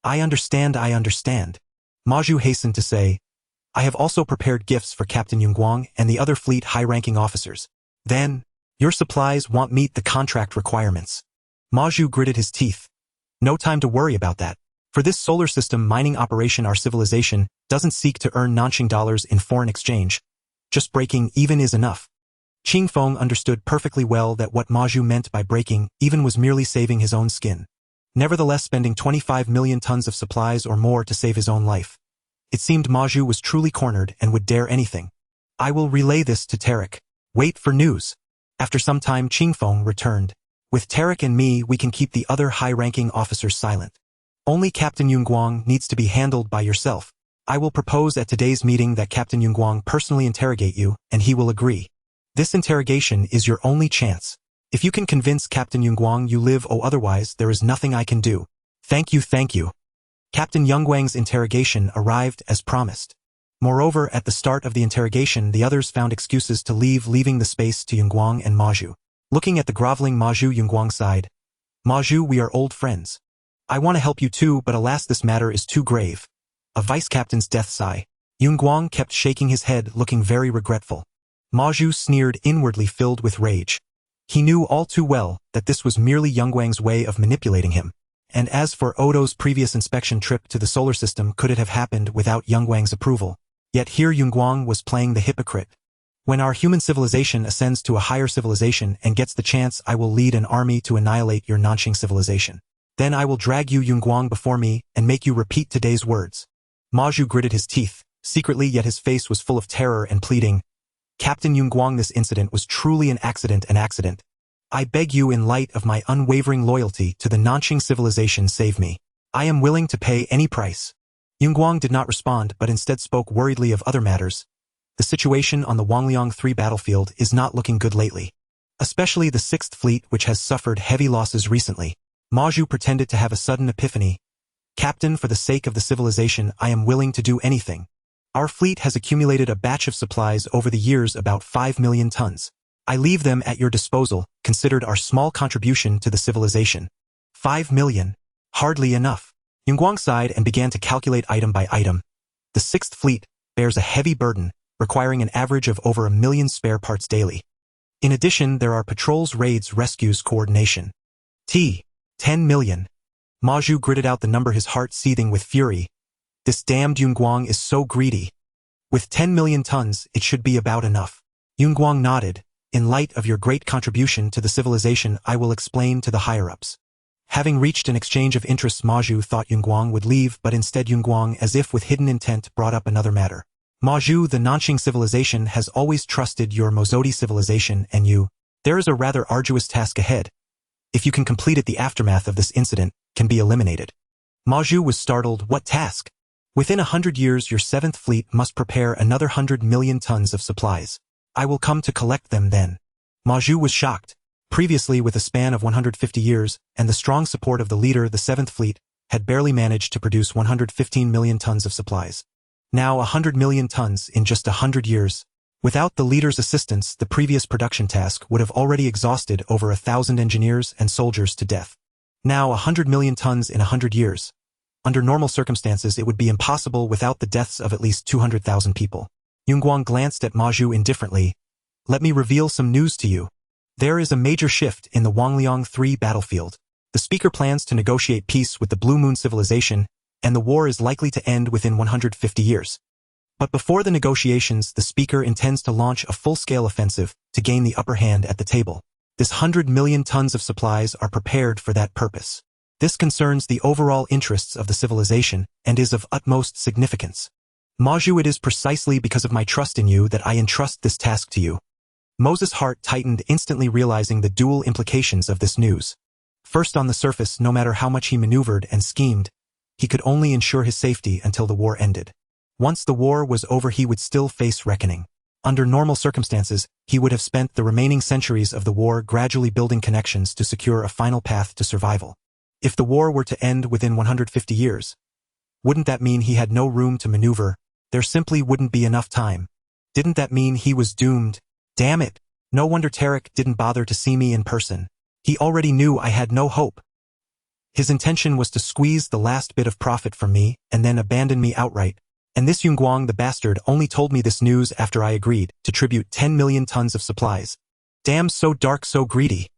I understand. Ma Zhu hastened to say, I have also prepared gifts for Captain Yunguang and the other fleet high-ranking officers. Then, your supplies won't meet the contract requirements. Ma Zhu gritted his teeth. No time to worry about that. For this solar system mining operation, our civilization doesn't seek to earn Nanqing dollars in foreign exchange. Just breaking even is enough. Qingfeng understood perfectly well that what Ma Zhu meant by breaking even was merely saving his own skin. Nevertheless, spending 25 million tons of supplies or more to save his own life. It seemed Ma Zhu was truly cornered and would dare anything. I will relay this to Tarek. Wait for news. After some time, Qingfeng returned. With Tarek and me, we can keep the other high-ranking officers silent. Only Captain Yunguang needs to be handled by yourself. I will propose at today's meeting that Captain Yunguang personally interrogate you, and he will agree. This interrogation is your only chance. If you can convince Captain Yunguang, you live, otherwise there is nothing I can do. Thank you. Captain Yunguang's interrogation arrived as promised. Moreover, at the start of the interrogation, the others found excuses to leaving the space to Yunguang and Ma Zhu. Looking at the groveling Ma Zhu, Yunguang sighed. Ma Zhu, we are old friends. I want to help you too, but alas, this matter is too grave. A vice-captain's death sigh. Yunguang kept shaking his head, looking very regretful. Ma Zhu sneered inwardly, filled with rage. He knew all too well that this was merely Yunguang's way of manipulating him. And as for Odo's previous inspection trip to the solar system, could it have happened without Yunguang's approval? Yet here Yunguang was playing the hypocrite. When our human civilization ascends to a higher civilization and gets the chance, I will lead an army to annihilate your Nanqing civilization. Then I will drag you, Yunguang, before me and make you repeat today's words. Ma Zhu gritted his teeth, secretly, yet his face was full of terror and pleading. Captain Yunguang, this incident was truly an accident. I beg you, in light of my unwavering loyalty to the Nanqing civilization, save me. I am willing to pay any price. Yunguang did not respond, but instead spoke worriedly of other matters. The situation on the Wangliang 3 battlefield is not looking good lately. Especially the 6th Fleet, which has suffered heavy losses recently. Ma Zhu pretended to have a sudden epiphany. Captain, for the sake of the civilization, I am willing to do anything. Our fleet has accumulated a batch of supplies over the years, about 5 million tons. I leave them at your disposal, considered our small contribution to the civilization. 5 million. Hardly enough. Yunguang sighed and began to calculate item by item. The 6th Fleet bears a heavy burden, requiring an average of over 1 million spare parts daily. In addition, there are patrols, raids, rescues, coordination. 10 million. Ma Zhu gritted out the number, his heart seething with fury. This damned Yunguang is so greedy. With 10 million tons, it should be about enough. Yunguang nodded. In light of your great contribution to the civilization, I will explain to the higher-ups. Having reached an exchange of interests, Ma Zhu thought Yunguang would leave, but instead Yunguang, as if with hidden intent, brought up another matter. Ma Zhu, the Nanqing civilization has always trusted your Mozodi civilization, and you. There is a rather arduous task ahead. If you can complete it, the aftermath of this incident can be eliminated. Ma Zhu was startled. What task? Within 100 years, your 7th Fleet must prepare another 100 million tons of supplies. I will come to collect them then. Ma Zhu was shocked. Previously, with a span of 150 years, and the strong support of the leader, the 7th Fleet had barely managed to produce 115 million tons of supplies. Now 100 million tons in just 100 years. Without the leader's assistance, the previous production task would have already exhausted over 1,000 engineers and soldiers to death. Now 100 million tons in 100 years. Under normal circumstances, it would be impossible without the deaths of at least 200,000 people. Yunguang glanced at Ma Zhu indifferently. Let me reveal some news to you. There is a major shift in the Wangliang 3 battlefield. The speaker plans to negotiate peace with the Blue Moon civilization, and the war is likely to end within 150 years. But before the negotiations, the speaker intends to launch a full-scale offensive to gain the upper hand at the table. This 100 million tons of supplies are prepared for that purpose. This concerns the overall interests of the civilization and is of utmost significance. Ma Zhu, it is precisely because of my trust in you that I entrust this task to you. Moses' heart tightened, instantly realizing the dual implications of this news. First, on the surface, no matter how much he maneuvered and schemed, he could only ensure his safety until the war ended. Once the war was over, he would still face reckoning. Under normal circumstances, he would have spent the remaining centuries of the war gradually building connections to secure a final path to survival. If the war were to end within 150 years, Wouldn't that mean he had no room to maneuver? There simply wouldn't be enough time. Didn't that mean he was doomed? Damn it! No wonder Tarek didn't bother to see me in person. He already knew I had no hope. His intention was to squeeze the last bit of profit from me and then abandon me outright. And this Yunguang the bastard only told me this news after I agreed to tribute 10 million tons of supplies. Damn, so dark, so greedy.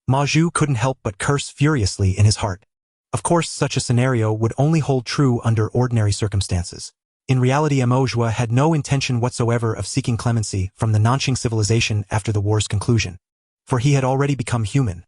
Ma Zhu couldn't help but curse furiously in his heart. Of course, such a scenario would only hold true under ordinary circumstances. In reality, Amalthea had no intention whatsoever of seeking clemency from the Nanqing civilization after the war's conclusion. For he had already become human.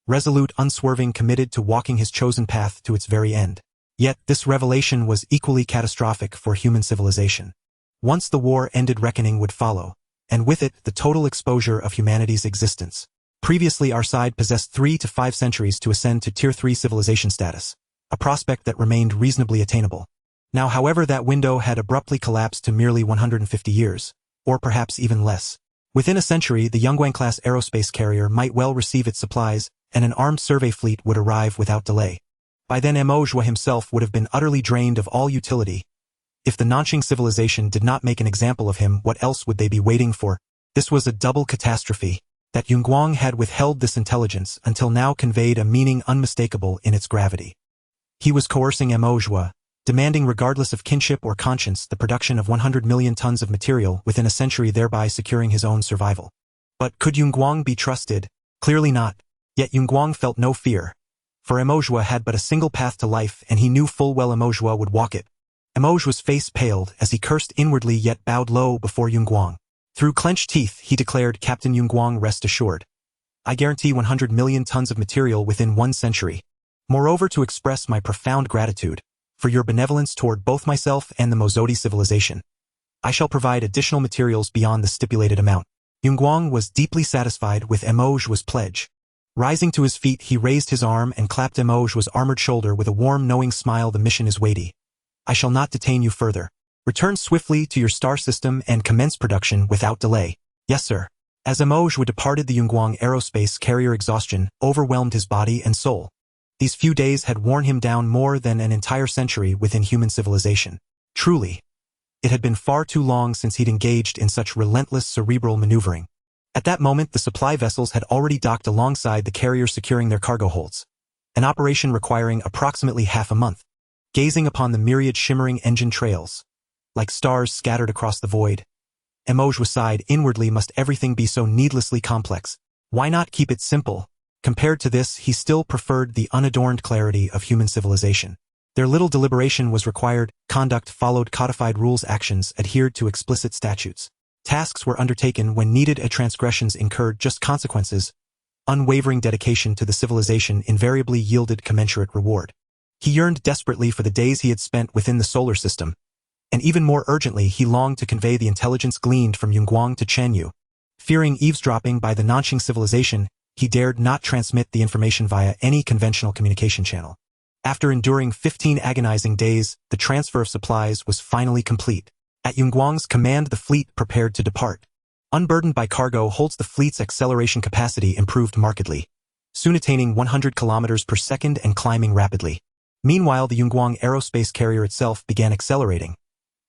Resolute, unswerving, committed to walking his chosen path to its very end. Yet, this revelation was equally catastrophic for human civilization. Once the war ended, reckoning would follow, and with it, the total exposure of humanity's existence. Previously, our side possessed 3 to 5 centuries to ascend to Tier 3 civilization status, a prospect that remained reasonably attainable. Now, however, that window had abruptly collapsed to merely 150 years, or perhaps even less. Within a century, the Yunguang-class aerospace carrier might well receive its supplies, and an armed survey fleet would arrive without delay. By then, Amalthea himself would have been utterly drained of all utility. If the Nanqing civilization did not make an example of him, what else would they be waiting for? This was a double catastrophe. That Yunguang had withheld this intelligence until now conveyed a meaning unmistakable in its gravity. He was coercing Amalthea, demanding regardless of kinship or conscience the production of 100 million tons of material within a century, thereby securing his own survival. But could Yunguang be trusted? Clearly not. Yet Yunguang felt no fear. For Amalthea had but a single path to life, and he knew full well Amalthea would walk it. Amalthea's face paled as he cursed inwardly yet bowed low before Yunguang. Through clenched teeth, he declared, "Captain Yunguang, rest assured. I guarantee 100 million tons of material within 1 century. Moreover, to express my profound gratitude for your benevolence toward both myself and the Mozodi civilization, I shall provide additional materials beyond the stipulated amount." Yunguang was deeply satisfied with Amalthea's pledge. Rising to his feet, he raised his arm and clapped Amalthea's armored shoulder with a warm, knowing smile. "The mission is weighty. I shall not detain you further. Return swiftly to your star system and commence production without delay." "Yes, sir." As Amalthea departed, the Yunguang aerospace carrier, exhaustion overwhelmed his body and soul. These few days had worn him down more than an entire century within human civilization. Truly, it had been far too long since he'd engaged in such relentless cerebral maneuvering. At that moment, the supply vessels had already docked alongside the carrier, securing their cargo holds, an operation requiring approximately half a month. Gazing upon the myriad shimmering engine trails, like stars scattered across the void, Amalthea sighed inwardly. Must everything be so needlessly complex? Why not keep it simple? Compared to this, he still preferred the unadorned clarity of human civilization. There little deliberation was required, conduct followed codified rules, actions adhered to explicit statutes. Tasks were undertaken when needed, transgressions incurred just consequences. Unwavering dedication to the civilization invariably yielded commensurate reward. He yearned desperately for the days he had spent within the solar system, and even more urgently he longed to convey the intelligence gleaned from Yunguang to Chen Yue. Fearing eavesdropping by the Nanqing civilization, he dared not transmit the information via any conventional communication channel. After enduring 15 agonizing days, the transfer of supplies was finally complete. At Yunguang's command, the fleet prepared to depart. Unburdened by cargo holds, the fleet's acceleration capacity improved markedly, soon attaining 100 kilometers per second and climbing rapidly. Meanwhile, the Yunguang aerospace carrier itself began accelerating,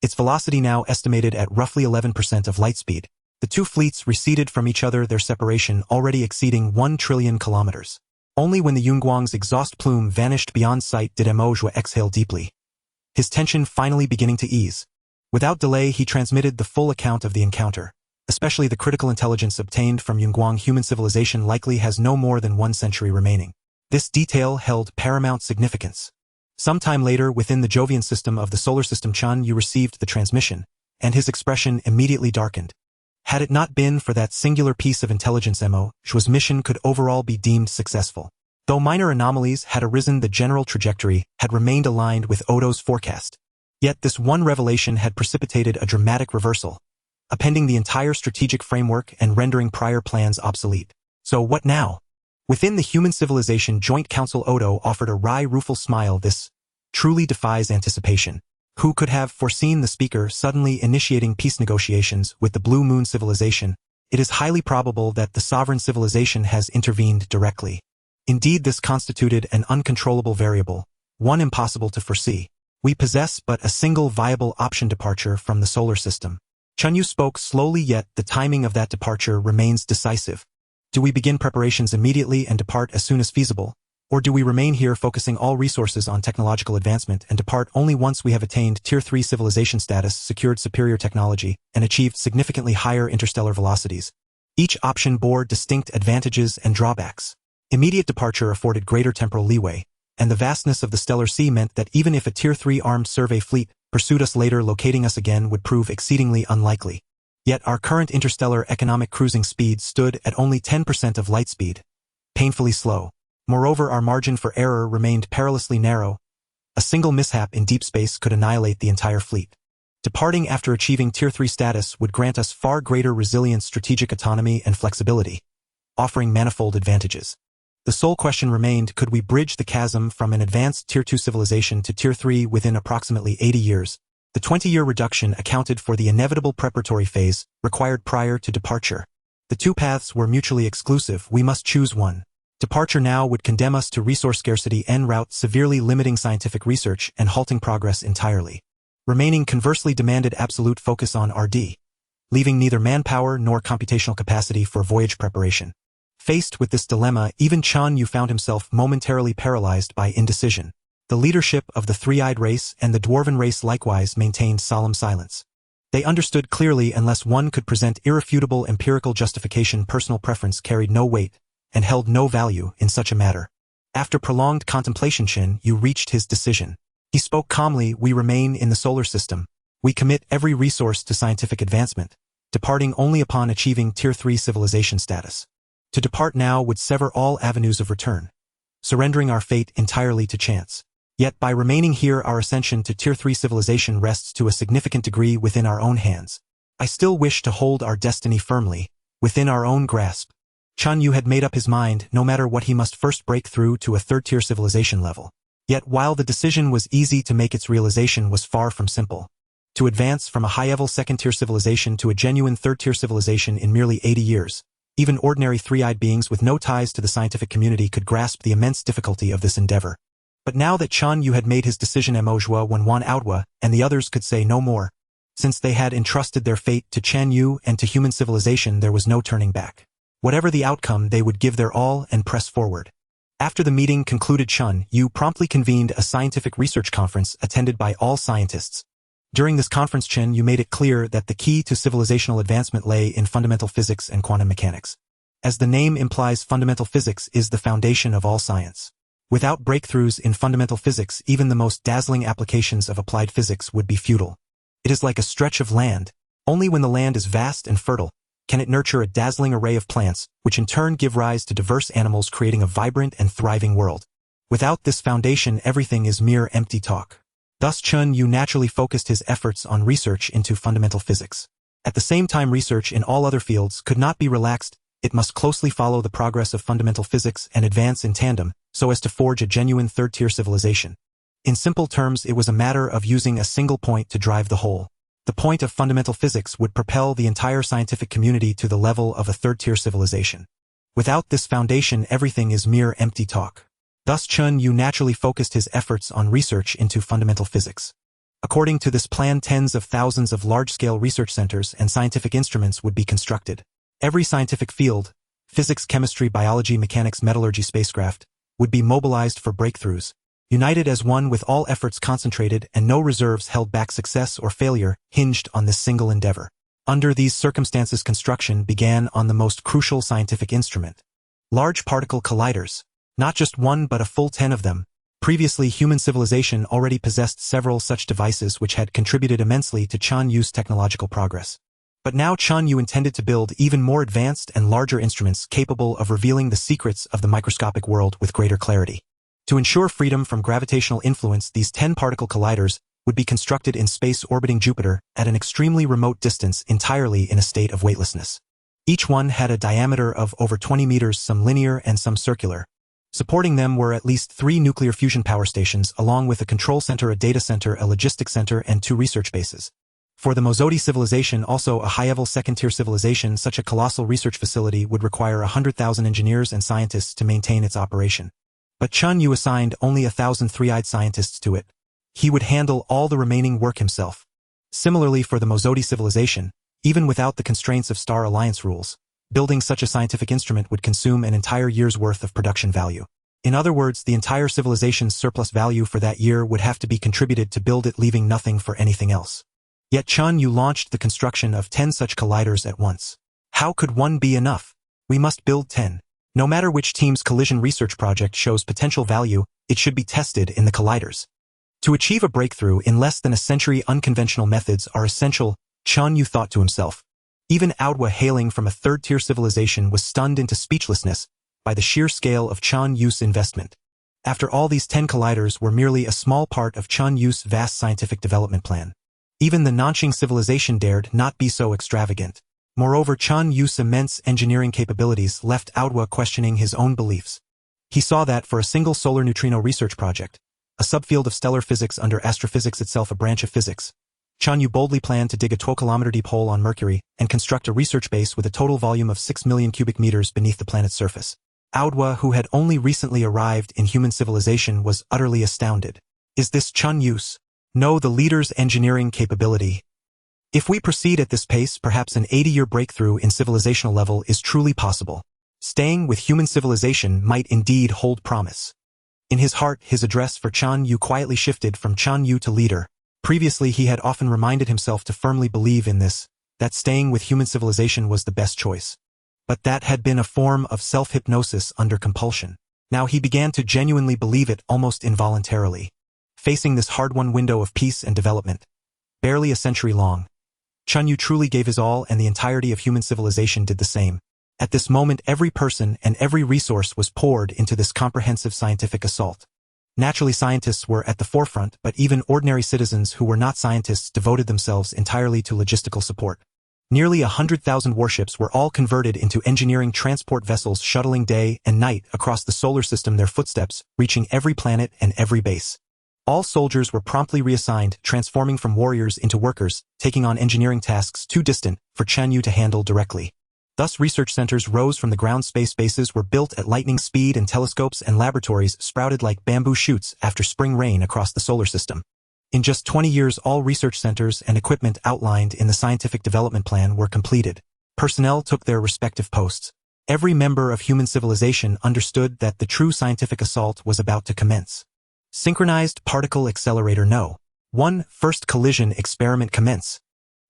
its velocity now estimated at roughly 11% of light speed. The two fleets receded from each other, their separation already exceeding 1 trillion kilometers. Only when the Yunguang's exhaust plume vanished beyond sight did Amalthea exhale deeply, his tension finally beginning to ease. Without delay, he transmitted the full account of the encounter, especially the critical intelligence obtained from Yunguang. Human civilization likely has no more than 1 century remaining. This detail held paramount significance. Sometime later, within the Jovian system of the solar system, Chen Yue received the transmission, and his expression immediately darkened. Had it not been for that singular piece of intelligence, Amalthea's mission could overall be deemed successful. Though minor anomalies had arisen, the general trajectory had remained aligned with Odo's forecast. Yet this one revelation had precipitated a dramatic reversal, upending the entire strategic framework and rendering prior plans obsolete. So what now? Within the Human Civilization Joint Council, Odo offered a wry, rueful smile. "This truly defies anticipation. Who could have foreseen," the speaker, "suddenly initiating peace negotiations with the Blue Moon civilization? It is highly probable that the sovereign civilization has intervened directly. Indeed, this constituted an uncontrollable variable, one impossible to foresee. We possess but a single viable option: departure from the solar system. Chen Yue spoke slowly, yet the timing of that departure remains decisive. Do we begin preparations immediately and depart as soon as feasible? Or do we remain here focusing all resources on technological advancement and depart only once we have attained Tier 3 civilization status, secured superior technology, and achieved significantly higher interstellar velocities? Each option bore distinct advantages and drawbacks. Immediate departure afforded greater temporal leeway, and the vastness of the stellar sea meant that even if a Tier 3 armed survey fleet pursued us later, locating us again would prove exceedingly unlikely. Yet our current interstellar economic cruising speed stood at only 10% of light speed, painfully slow. Moreover, our margin for error remained perilously narrow. A single mishap in deep space could annihilate the entire fleet. Departing after achieving Tier 3 status would grant us far greater resilience, strategic autonomy, and flexibility, offering manifold advantages. The sole question remained: could we bridge the chasm from an advanced Tier 2 civilization to Tier 3 within approximately 80 years? The 20-year reduction accounted for the inevitable preparatory phase required prior to departure. The two paths were mutually exclusive. We must choose one. Departure now would condemn us to resource scarcity en route, severely limiting scientific research and halting progress entirely. Remaining conversely demanded absolute focus on R&D, leaving neither manpower nor computational capacity for voyage preparation. Faced with this dilemma, even Chen Yue found himself momentarily paralyzed by indecision. The leadership of the three-eyed race and the dwarven race likewise maintained solemn silence. They understood clearly unless one could present irrefutable empirical justification, personal preference carried no weight and held no value in such a matter. After prolonged contemplation, Chen Yue reached his decision. He spoke calmly: we remain in the solar system. We commit every resource to scientific advancement, departing only upon achieving Tier 3 civilization status. To depart now would sever all avenues of return, surrendering our fate entirely to chance. Yet by remaining here, our ascension to Tier 3 civilization rests to a significant degree within our own hands. I still wish to hold our destiny firmly within our own grasp. Chen Yue had made up his mind: no matter what, he must first break through to a third-tier civilization level. Yet while the decision was easy to make, its realization was far from simple. To advance from a high-level second-tier civilization to a genuine third-tier civilization in merely 80 years, even ordinary three-eyed beings with no ties to the scientific community could grasp the immense difficulty of this endeavor. But now that Chen Yue had made his decision, Amalthea when Wan Outwa and the others could say no more. Since they had entrusted their fate to Chen Yue and to human civilization, there was no turning back. Whatever the outcome, they would give their all and press forward. After the meeting concluded, Chen Yue promptly convened a scientific research conference attended by all scientists. During this conference, Chen Yue made it clear that the key to civilizational advancement lay in fundamental physics and quantum mechanics. As the name implies, fundamental physics is the foundation of all science. Without breakthroughs in fundamental physics, even the most dazzling applications of applied physics would be futile. It is like a stretch of land. Only when the land is vast and fertile can it nurture a dazzling array of plants, which in turn give rise to diverse animals, creating a vibrant and thriving world. Without this foundation, everything is mere empty talk. Thus Chen Yue naturally focused his efforts on research into fundamental physics. At the same time, research in all other fields could not be relaxed. It must closely follow the progress of fundamental physics and advance in tandem, so as to forge a genuine third-tier civilization. In simple terms, it was a matter of using a single point to drive the whole. The point of fundamental physics would propel the entire scientific community to the level of a third-tier civilization. Without this foundation, everything is mere empty talk. Thus Chen Yue naturally focused his efforts on research into fundamental physics. According to this plan, tens of thousands of large-scale research centers and scientific instruments would be constructed. Every scientific field, physics, chemistry, biology, mechanics, metallurgy, spacecraft, would be mobilized for breakthroughs, united as one with all efforts concentrated and no reserves held back. Success or failure hinged on this single endeavor. Under these circumstances, construction began on the most crucial scientific instrument. Large particle colliders. Not just one but a full 10 of them. Previously, human civilization already possessed several such devices which had contributed immensely to Chen Yue's technological progress. But now Chen Yue intended to build even more advanced and larger instruments capable of revealing the secrets of the microscopic world with greater clarity. To ensure freedom from gravitational influence, these 10 particle colliders would be constructed in space orbiting Jupiter at an extremely remote distance, entirely in a state of weightlessness. Each one had a diameter of over 20 meters, some linear and some circular. Supporting them were at least 3 nuclear fusion power stations, along with a control center, a data center, a logistics center, and 2 research bases. For the Mozodi civilization, also a high-level second-tier civilization, such a colossal research facility would require 100,000 engineers and scientists to maintain its operation. But Chen Yue assigned only 1,000 three-eyed scientists to it. He would handle all the remaining work himself. Similarly for the Mozodi civilization, even without the constraints of Star Alliance rules, building such a scientific instrument would consume an entire year's worth of production value. In other words, the entire civilization's surplus value for that year would have to be contributed to build it, leaving nothing for anything else. Yet Chen Yue launched the construction of 10 such colliders at once. How could one be enough? We must build 10. No matter which team's collision research project shows potential value, it should be tested in the colliders. To achieve a breakthrough in less than a century, unconventional methods are essential, Chen Yue thought to himself. Even Aodwa, hailing from a third-tier civilization, was stunned into speechlessness by the sheer scale of Chen Yue's investment. After all, these 10 colliders were merely a small part of Chen Yue's vast scientific development plan. Even the Nanqing civilization dared not be so extravagant. Moreover, Chen Yue's immense engineering capabilities left Aodwa questioning his own beliefs. He saw that for a single solar neutrino research project, a subfield of stellar physics under astrophysics itself a branch of physics, Chen Yue boldly planned to dig a 12-kilometer deep hole on Mercury and construct a research base with a total volume of 6 million cubic meters beneath the planet's surface. Aodwa, who had only recently arrived in human civilization, was utterly astounded. Is this Chen Yue's? No, the leader's engineering capability. If we proceed at this pace, perhaps an 80-year breakthrough in civilizational level is truly possible. Staying with human civilization might indeed hold promise. In his heart, his address for Chen Yue quietly shifted from Chen Yue to leader. Previously, he had often reminded himself to firmly believe in this, that staying with human civilization was the best choice. But that had been a form of self-hypnosis under compulsion. Now he began to genuinely believe it almost involuntarily. Facing this hard-won window of peace and development, barely a century long, Chen Yue truly gave his all, and the entirety of human civilization did the same. At this moment, every person and every resource was poured into this comprehensive scientific assault. Naturally, scientists were at the forefront, but even ordinary citizens who were not scientists devoted themselves entirely to logistical support. Nearly 100,000 warships were all converted into engineering transport vessels, shuttling day and night across the solar system, their footsteps reaching every planet and every base. All soldiers were promptly reassigned, transforming from warriors into workers, taking on engineering tasks too distant for Chen Yue to handle directly. Thus, research centers rose from the ground, space bases were built at lightning speed, and telescopes and laboratories sprouted like bamboo shoots after spring rain across the solar system. In just 20 years, all research centers and equipment outlined in the scientific development plan were completed. Personnel took their respective posts. Every member of human civilization understood that the true scientific assault was about to commence. Synchronized particle accelerator No. 1 First collision experiment commence.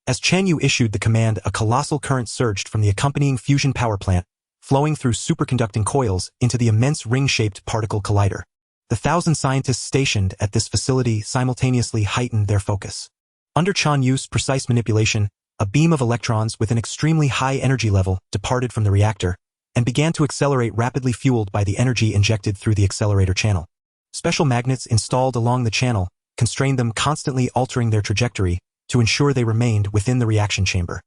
As Chen Yue issued the command, a colossal current surged from the accompanying fusion power plant, flowing through superconducting coils into the immense ring-shaped particle collider. The 1,000 scientists stationed at this facility simultaneously heightened their focus. Under Chen Yue's precise manipulation, a beam of electrons with an extremely high energy level departed from the reactor and began to accelerate rapidly, fueled by the energy injected through the accelerator channel. Special magnets installed along the channel constrained them, constantly altering their trajectory to ensure they remained within the reaction chamber.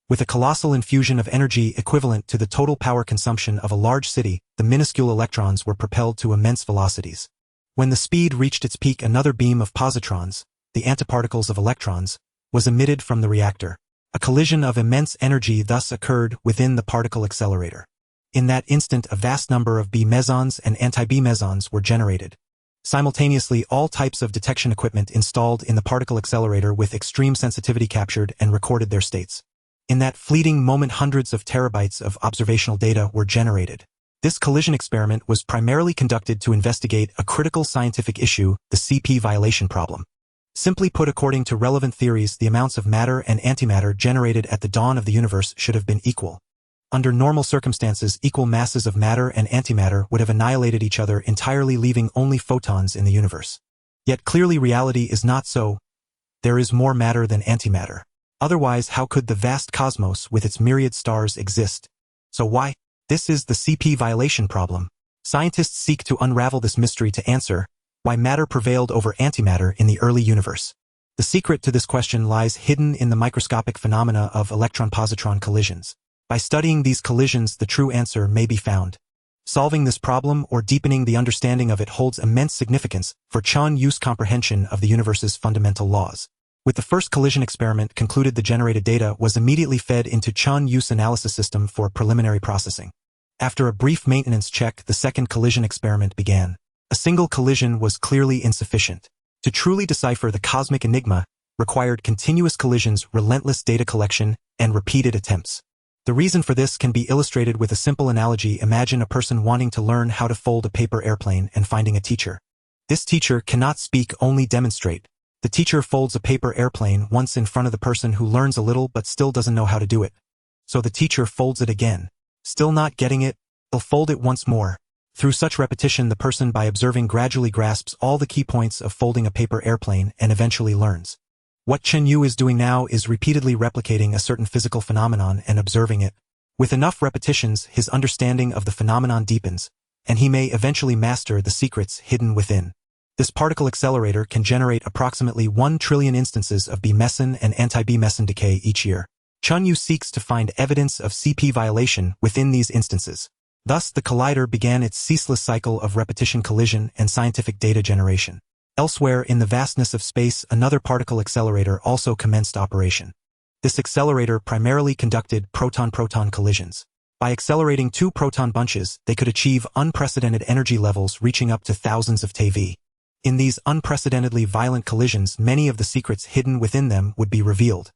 With a colossal infusion of energy equivalent to the total power consumption of a large city, the minuscule electrons were propelled to immense velocities. When the speed reached its peak, another beam of positrons, the antiparticles of electrons, was emitted from the reactor. A collision of immense energy thus occurred within the particle accelerator. In that instant, a vast number of B mesons and anti-B mesons were generated. Simultaneously, all types of detection equipment installed in the particle accelerator with extreme sensitivity captured and recorded their states. In that fleeting moment, hundreds of terabytes of observational data were generated. This collision experiment was primarily conducted to investigate a critical scientific issue, the CP violation problem. Simply put, according to relevant theories, the amounts of matter and antimatter generated at the dawn of the universe should have been equal. Under normal circumstances, equal masses of matter and antimatter would have annihilated each other entirely, leaving only photons in the universe. Yet clearly reality is not so. There is more matter than antimatter. Otherwise, how could the vast cosmos with its myriad stars exist? So why? This is the CP violation problem. Scientists seek to unravel this mystery to answer why matter prevailed over antimatter in the early universe. The secret to this question lies hidden in the microscopic phenomena of electron-positron collisions. By studying these collisions, the true answer may be found. Solving this problem or deepening the understanding of it holds immense significance for Chen Yue's comprehension of the universe's fundamental laws. With the first collision experiment concluded, the generated data was immediately fed into Chen Yue's analysis system for preliminary processing. After a brief maintenance check, the second collision experiment began. A single collision was clearly insufficient. To truly decipher the cosmic enigma required continuous collisions, relentless data collection, and repeated attempts. The reason for this can be illustrated with a simple analogy. Imagine a person wanting to learn how to fold a paper airplane and finding a teacher. This teacher cannot speak, only demonstrate. The teacher folds a paper airplane once in front of the person who learns a little but still doesn't know how to do it. So the teacher folds it again. Still not getting it, they'll fold it once more. Through such repetition, the person, by observing, gradually grasps all the key points of folding a paper airplane and eventually learns. What Chen Yue is doing now is repeatedly replicating a certain physical phenomenon and observing it. With enough repetitions, his understanding of the phenomenon deepens, and he may eventually master the secrets hidden within. This particle accelerator can generate approximately 1 trillion instances of B-meson and anti-B-meson decay each year. Chen Yue seeks to find evidence of CP violation within these instances. Thus, the collider began its ceaseless cycle of repetition, collision, and scientific data generation. Elsewhere in the vastness of space, another particle accelerator also commenced operation. This accelerator primarily conducted proton-proton collisions. By accelerating 2 proton bunches, they could achieve unprecedented energy levels reaching up to thousands of TeV. In these unprecedentedly violent collisions, many of the secrets hidden within them would be revealed.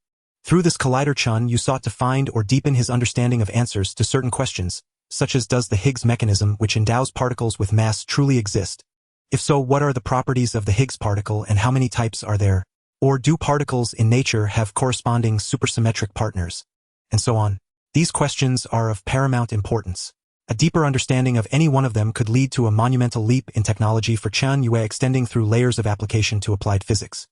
Through this collider, Chen Yue sought to find or deepen his understanding of answers to certain questions, such as, does the Higgs mechanism which endows particles with mass truly exist? If so, what are the properties of the Higgs particle and how many types are there? Or do particles in nature have corresponding supersymmetric partners? And so on. These questions are of paramount importance. A deeper understanding of any one of them could lead to a monumental leap in technology for Chen Yue, extending through layers of application to applied physics.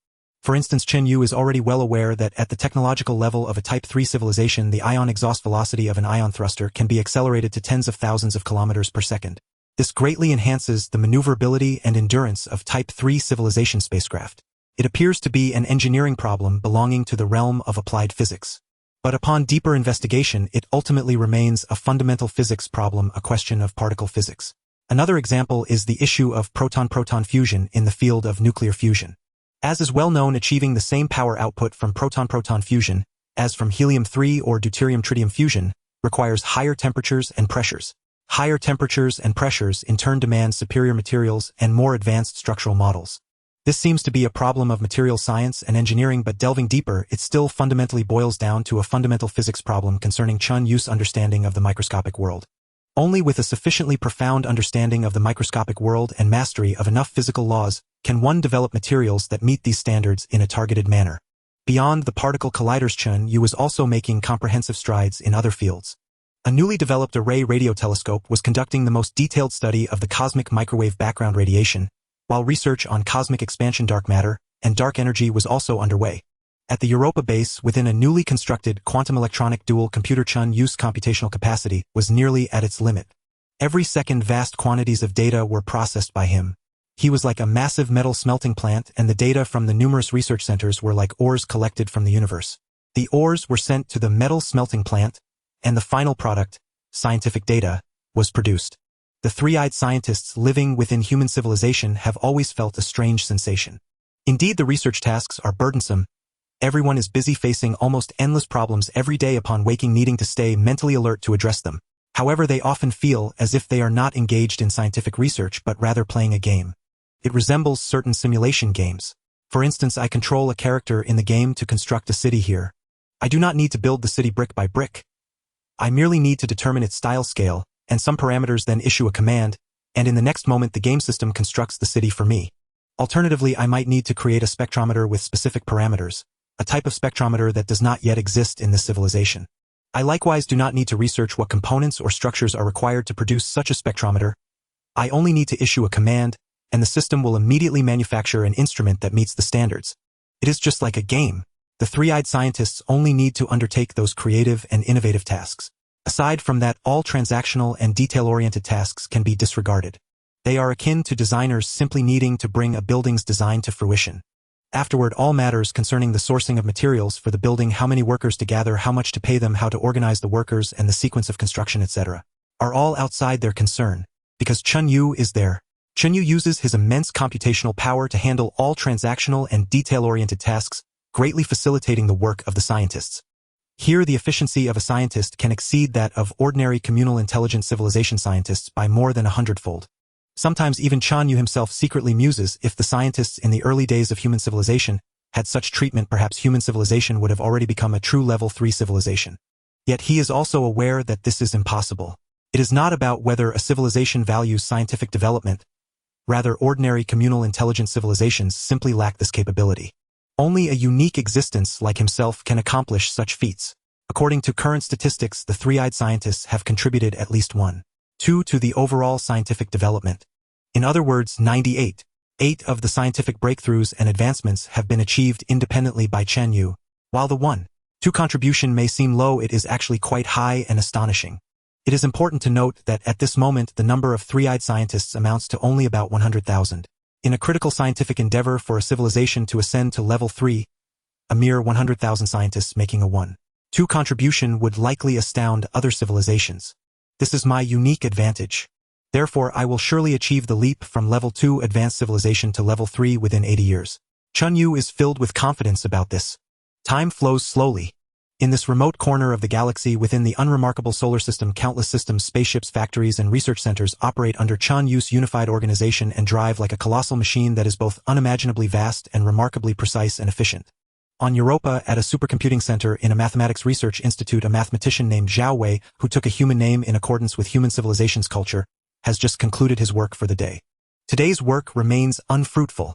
For instance, Chen Yue is already well aware that at the technological level of a Type 3 civilization, the ion exhaust velocity of an ion thruster can be accelerated to tens of thousands of kilometers per second. This greatly enhances the maneuverability and endurance of Type 3 civilization spacecraft. It appears to be an engineering problem belonging to the realm of applied physics. But upon deeper investigation, it ultimately remains a fundamental physics problem, a question of particle physics. Another example is the issue of proton-proton fusion in the field of nuclear fusion. As is well known, achieving the same power output from proton-proton fusion as from helium-3 or deuterium-tritium fusion requires higher temperatures and pressures. Higher temperatures and pressures in turn demand superior materials and more advanced structural models. This seems to be a problem of material science and engineering, but delving deeper, it still fundamentally boils down to a fundamental physics problem concerning Chen Yue's understanding of the microscopic world. Only with a sufficiently profound understanding of the microscopic world and mastery of enough physical laws can one develop materials that meet these standards in a targeted manner. Beyond the particle colliders, Chen Yue was also making comprehensive strides in other fields. A newly developed array radio telescope was conducting the most detailed study of the cosmic microwave background radiation, while research on cosmic expansion, dark matter, and dark energy was also underway. At the Europa base, within a newly constructed quantum electronic dual computer, Chen Yue's computational capacity was nearly at its limit. Every second, vast quantities of data were processed by him. He was like a massive metal smelting plant, and the data from the numerous research centers were like ores collected from the universe. The ores were sent to the metal smelting plant, and the final product, scientific data, was produced. The three-eyed scientists living within human civilization have always felt a strange sensation. Indeed, the research tasks are burdensome. Everyone is busy facing almost endless problems every day upon waking, needing to stay mentally alert to address them. However, they often feel as if they are not engaged in scientific research but rather playing a game. It resembles certain simulation games. For instance, I control a character in the game to construct a city here. I do not need to build the city brick by brick. I merely need to determine its style, scale, and some parameters, then issue a command, and in the next moment the game system constructs the city for me. Alternatively, I might need to create a spectrometer with specific parameters, a type of spectrometer that does not yet exist in this civilization. I likewise do not need to research what components or structures are required to produce such a spectrometer. I only need to issue a command, and the system will immediately manufacture an instrument that meets the standards. It is just like a game. The three-eyed scientists only need to undertake those creative and innovative tasks. Aside from that, all transactional and detail-oriented tasks can be disregarded. They are akin to designers simply needing to bring a building's design to fruition. Afterward, all matters concerning the sourcing of materials for the building, how many workers to gather, how much to pay them, how to organize the workers, and the sequence of construction, etc., are all outside their concern, because Chen Yue is there. Chen Yue uses his immense computational power to handle all transactional and detail-oriented tasks, greatly facilitating the work of the scientists. Here, the efficiency of a scientist can exceed that of ordinary communal intelligent civilization scientists by more than 100-fold. Sometimes even Chen Yue himself secretly muses if the scientists in the early days of human civilization had such treatment, perhaps human civilization would have already become a true level 3 civilization. Yet he is also aware that this is impossible. It is not about whether a civilization values scientific development. Rather, ordinary communal intelligent civilizations simply lack this capability. Only a unique existence like himself can accomplish such feats. According to current statistics, the three-eyed scientists have contributed at least 1.2 to the overall scientific development. In other words, 98 of the scientific breakthroughs and advancements have been achieved independently by Chen Yue. While the 1.2 contribution may seem low, it is actually quite high and astonishing. It is important to note that at this moment the number of three-eyed scientists amounts to only about 100,000. In a critical scientific endeavor for a civilization to ascend to level 3, a mere 100,000 scientists making a 1.2 contribution would likely astound other civilizations. This is my unique advantage. Therefore, I will surely achieve the leap from level 2 advanced civilization to level 3 within 80 years. Chen Yue is filled with confidence about this. Time flows slowly. In this remote corner of the galaxy within the unremarkable solar system, countless systems, spaceships, factories, and research centers operate under Chen Yue's unified organization and drive like a colossal machine that is both unimaginably vast and remarkably precise and efficient. On Europa, at a supercomputing center in a mathematics research institute, a mathematician named Xiao Wei, who took a human name in accordance with human civilization's culture, has just concluded his work for the day. Today's work remains unfruitful.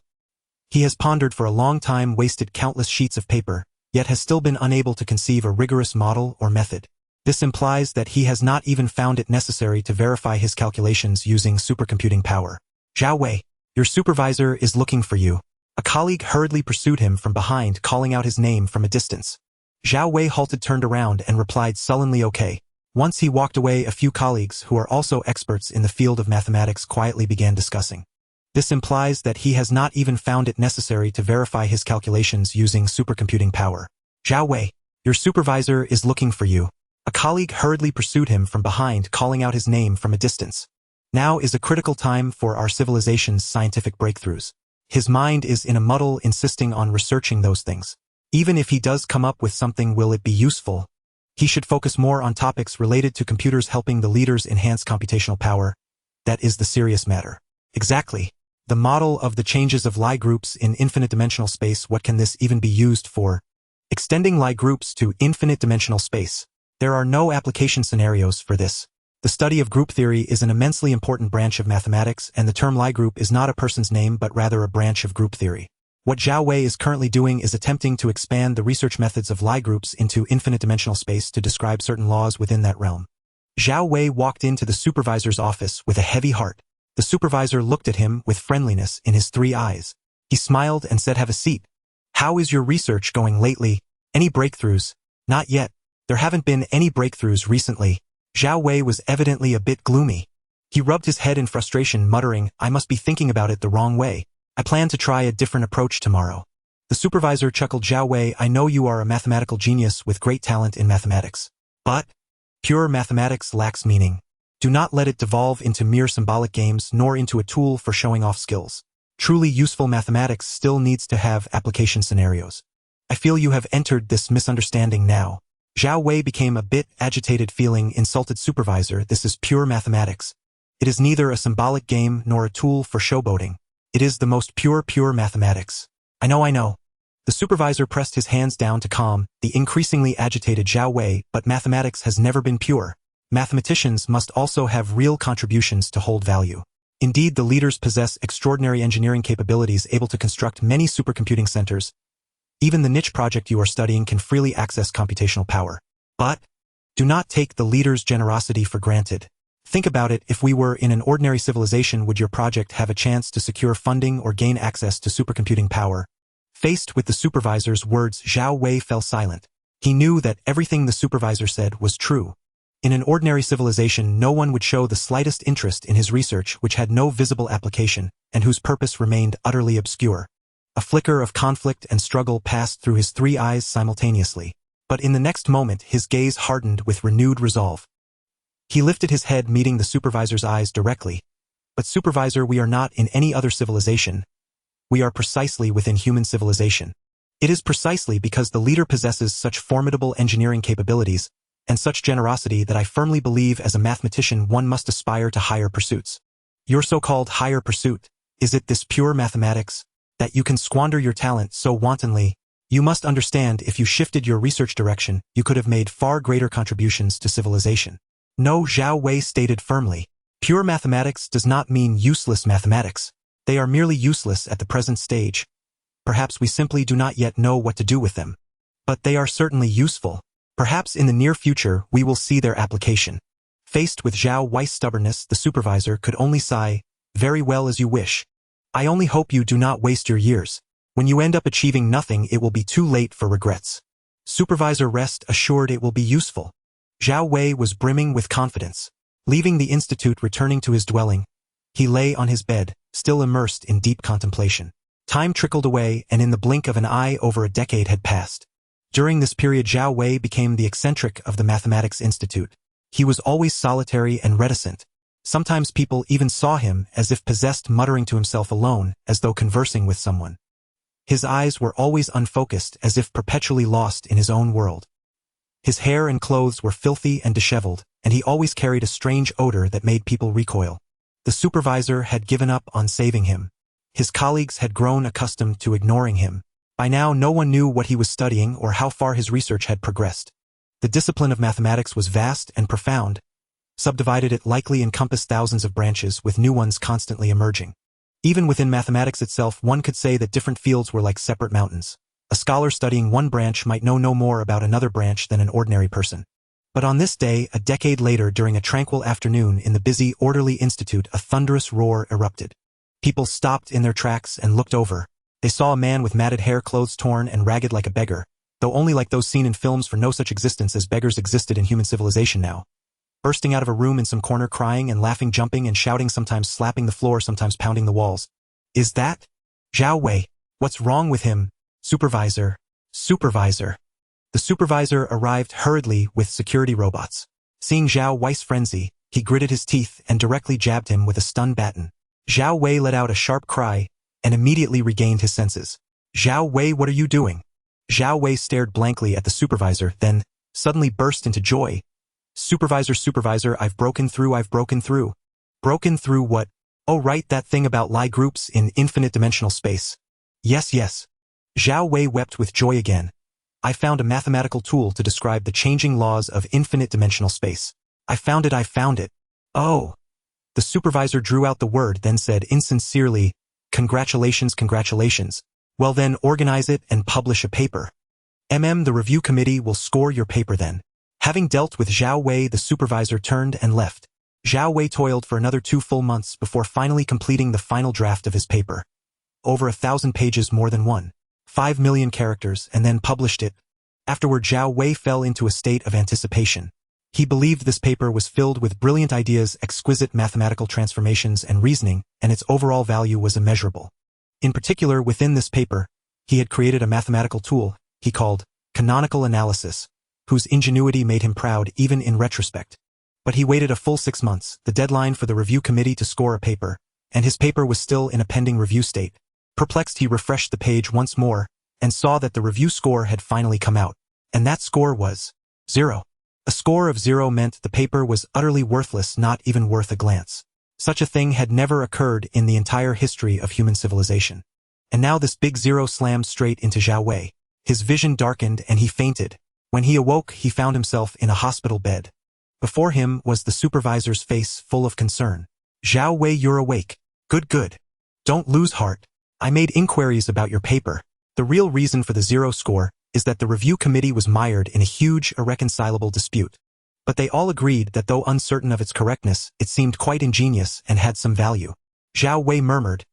He has pondered for a long time, wasted countless sheets of paper, yet has still been unable to conceive a rigorous model or method. This implies that he has not even found it necessary to verify his calculations using supercomputing power. Xiao Wei, your supervisor is looking for you. A colleague hurriedly pursued him from behind, calling out his name from a distance. Xiao Wei halted, turned around, and replied sullenly, "Okay." Once he walked away, a few colleagues who are also experts in the field of mathematics quietly began discussing. This implies that he has not even found it necessary to verify his calculations using supercomputing power. Xiao Wei, your supervisor is looking for you. A colleague hurriedly pursued him from behind, calling out his name from a distance. Now is a critical time for our civilization's scientific breakthroughs. His mind is in a muddle, insisting on researching those things. Even if he does come up with something, will it be useful? He should focus more on topics related to computers helping the leaders enhance computational power. That is the serious matter. Exactly. The model of the changes of Lie groups in infinite dimensional space. What can this even be used for? Extending Lie groups to infinite dimensional space. There are no application scenarios for this. The study of group theory is an immensely important branch of mathematics, and the term Lie group is not a person's name but rather a branch of group theory. What Xiao Wei is currently doing is attempting to expand the research methods of Lie groups into infinite dimensional space to describe certain laws within that realm. Xiao Wei walked into the supervisor's office with a heavy heart. The supervisor looked at him with friendliness in his three eyes. He smiled and said, "Have a seat. How is your research going lately? Any breakthroughs?" "Not yet. There haven't been any breakthroughs recently." Xiao Wei was evidently a bit gloomy. He rubbed his head in frustration, muttering, "I must be thinking about it the wrong way. I plan to try a different approach tomorrow." The supervisor chuckled. "Xiao Wei, I know you are a mathematical genius with great talent in mathematics. But pure mathematics lacks meaning. Do not let it devolve into mere symbolic games nor into a tool for showing off skills. Truly useful mathematics still needs to have application scenarios. I feel you have entered this misunderstanding now." Xiao Wei became a bit agitated, feeling insulted. "Supervisor, this is pure mathematics. It is neither a symbolic game nor a tool for showboating. It is the most pure mathematics." I know. The supervisor pressed his hands down to calm the increasingly agitated Xiao Wei, but mathematics has never been pure. Mathematicians must also have real contributions to hold value. Indeed, the leaders possess extraordinary engineering capabilities, able to construct many supercomputing centers. Even the niche project you are studying can freely access computational power. But do not take the leaders' generosity for granted. Think about it, if we were in an ordinary civilization, would your project have a chance to secure funding or gain access to supercomputing power? Faced with the supervisor's words, Xiao Wei fell silent. He knew that everything the supervisor said was true. In an ordinary civilization, no one would show the slightest interest in his research, which had no visible application, and whose purpose remained utterly obscure. A flicker of conflict and struggle passed through his three eyes simultaneously. But in the next moment, his gaze hardened with renewed resolve. He lifted his head, meeting the supervisor's eyes directly. "But supervisor, we are not in any other civilization. We are precisely within human civilization. It is precisely because the leader possesses such formidable engineering capabilities and such generosity that I firmly believe as a mathematician one must aspire to higher pursuits. Your so-called higher pursuit, is it this pure mathematics? That you can squander your talent so wantonly? You must understand if you shifted your research direction, you could have made far greater contributions to civilization. No, Zhao Wei stated firmly. Pure mathematics does not mean useless mathematics. They are merely useless at the present stage. Perhaps we simply do not yet know what to do with them. But they are certainly useful. Perhaps in the near future we will see their application. Faced with Zhao Wei's stubbornness, the supervisor could only sigh, "Very well, as you wish. I only hope you do not waste your years. When you end up achieving nothing, it will be too late for regrets." Supervisor rest assured it will be useful. Zhao Wei was brimming with confidence. Leaving the institute, returning to his dwelling, he lay on his bed, still immersed in deep contemplation. Time trickled away, and in the blink of an eye over a decade had passed. During this period, Zhao Wei became the eccentric of the Mathematics Institute. He was always solitary and reticent. Sometimes people even saw him as if possessed, muttering to himself alone, as though conversing with someone. His eyes were always unfocused, as if perpetually lost in his own world. His hair and clothes were filthy and disheveled, and he always carried a strange odor that made people recoil. The supervisor had given up on saving him. His colleagues had grown accustomed to ignoring him. By now no one knew what he was studying or how far his research had progressed. The discipline of mathematics was vast and profound. Subdivided, it likely encompassed thousands of branches, with new ones constantly emerging. Even within mathematics itself, one could say that different fields were like separate mountains. A scholar studying one branch might know no more about another branch than an ordinary person. But on this day, a decade later, during a tranquil afternoon in the busy, orderly institute, a thunderous roar erupted. People stopped in their tracks and looked over. They saw a man with matted hair, clothes torn and ragged like a beggar, though only like those seen in films, for no such existence as beggars existed in human civilization now. Bursting out of a room in some corner, crying and laughing, jumping and shouting, sometimes slapping the floor, sometimes pounding the walls. "Is that Zhao Wei? What's wrong with him? Supervisor! Supervisor!" The supervisor arrived hurriedly with security robots. Seeing Zhao Wei's frenzy, he gritted his teeth and directly jabbed him with a stun baton. Zhao Wei let out a sharp cry and immediately regained his senses. "Zhao Wei, what are you doing?" Zhao Wei stared blankly at the supervisor, then suddenly burst into joy. "Supervisor, supervisor, I've broken through, I've broken through." "Broken through what?" "Oh right, that thing about Lie groups in infinite dimensional space." "Yes, yes." Zhao Wei wept with joy again. "I found a mathematical tool to describe the changing laws of infinite dimensional space. I found it, I found it." "Oh." The supervisor drew out the word, then said insincerely, "Congratulations, congratulations. Well then, organize it and publish a paper. The review committee will score your paper then." Having dealt with Zhao Wei, the supervisor turned and left. Zhao Wei toiled for another 2 full months before finally completing the final draft of his paper. Over 1,000 pages, more than 5 million characters, and then published it. Afterward, Zhao Wei fell into a state of anticipation. He believed this paper was filled with brilliant ideas, exquisite mathematical transformations and reasoning, and its overall value was immeasurable. In particular, within this paper, he had created a mathematical tool he called canonical analysis, whose ingenuity made him proud even in retrospect. But he waited a full 6 months, the deadline for the review committee to score a paper, and his paper was still in a pending review state. Perplexed, he refreshed the page once more, and saw that the review score had finally come out. And that score was 0. A score of 0 meant the paper was utterly worthless, not even worth a glance. Such a thing had never occurred in the entire history of human civilization. And now this big 0 slammed straight into Zhao Wei. His vision darkened and he fainted. When he awoke, he found himself in a hospital bed. Before him was the supervisor's face, full of concern. "Zhao Wei, you're awake. Good, good. Don't lose heart. I made inquiries about your paper. The real reason for the 0 score is that the review committee was mired in a huge, irreconcilable dispute. But they all agreed that though uncertain of its correctness, it seemed quite ingenious and had some value." Zhao Wei murmured,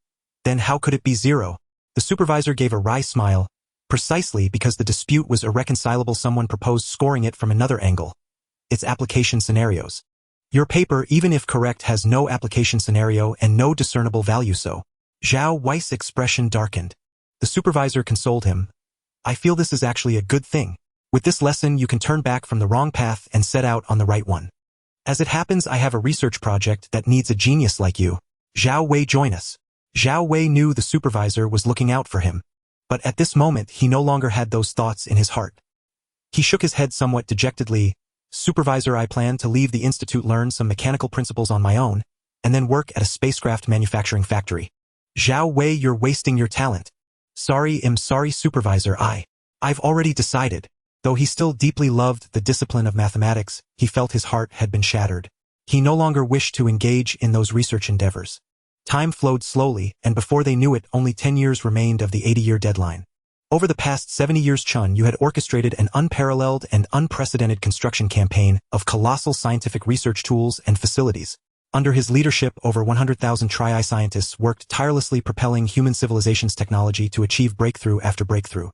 "Then how could it be 0? The supervisor gave a wry smile. "Precisely because the dispute was irreconcilable, someone proposed scoring it from another angle. Its application scenarios. Your paper, even if correct, has no application scenario and no discernible value, so." Zhao Wei's expression darkened. The supervisor consoled him. "I feel this is actually a good thing. With this lesson you can turn back from the wrong path and set out on the right one. As it happens, I have a research project that needs a genius like you. Zhao Wei, join us." Zhao Wei knew the supervisor was looking out for him. But at this moment he no longer had those thoughts in his heart. He shook his head somewhat dejectedly. "Supervisor, I plan to leave the institute, learn some mechanical principles on my own, and then work at a spacecraft manufacturing factory. Zhao Wei, you're wasting your talent. I'm sorry, supervisor, I've already decided. Though he still deeply loved the discipline of mathematics, he felt his heart had been shattered. He no longer wished to engage in those research endeavors. Time flowed slowly, and before they knew it, only 10 years remained of the 80-year deadline. Over the past 70 years, Chen Yue had orchestrated an unparalleled and unprecedented construction campaign of colossal scientific research tools and facilities. Under his leadership, over 100,000 Tri-I scientists worked tirelessly, propelling human civilization's technology to achieve breakthrough after breakthrough.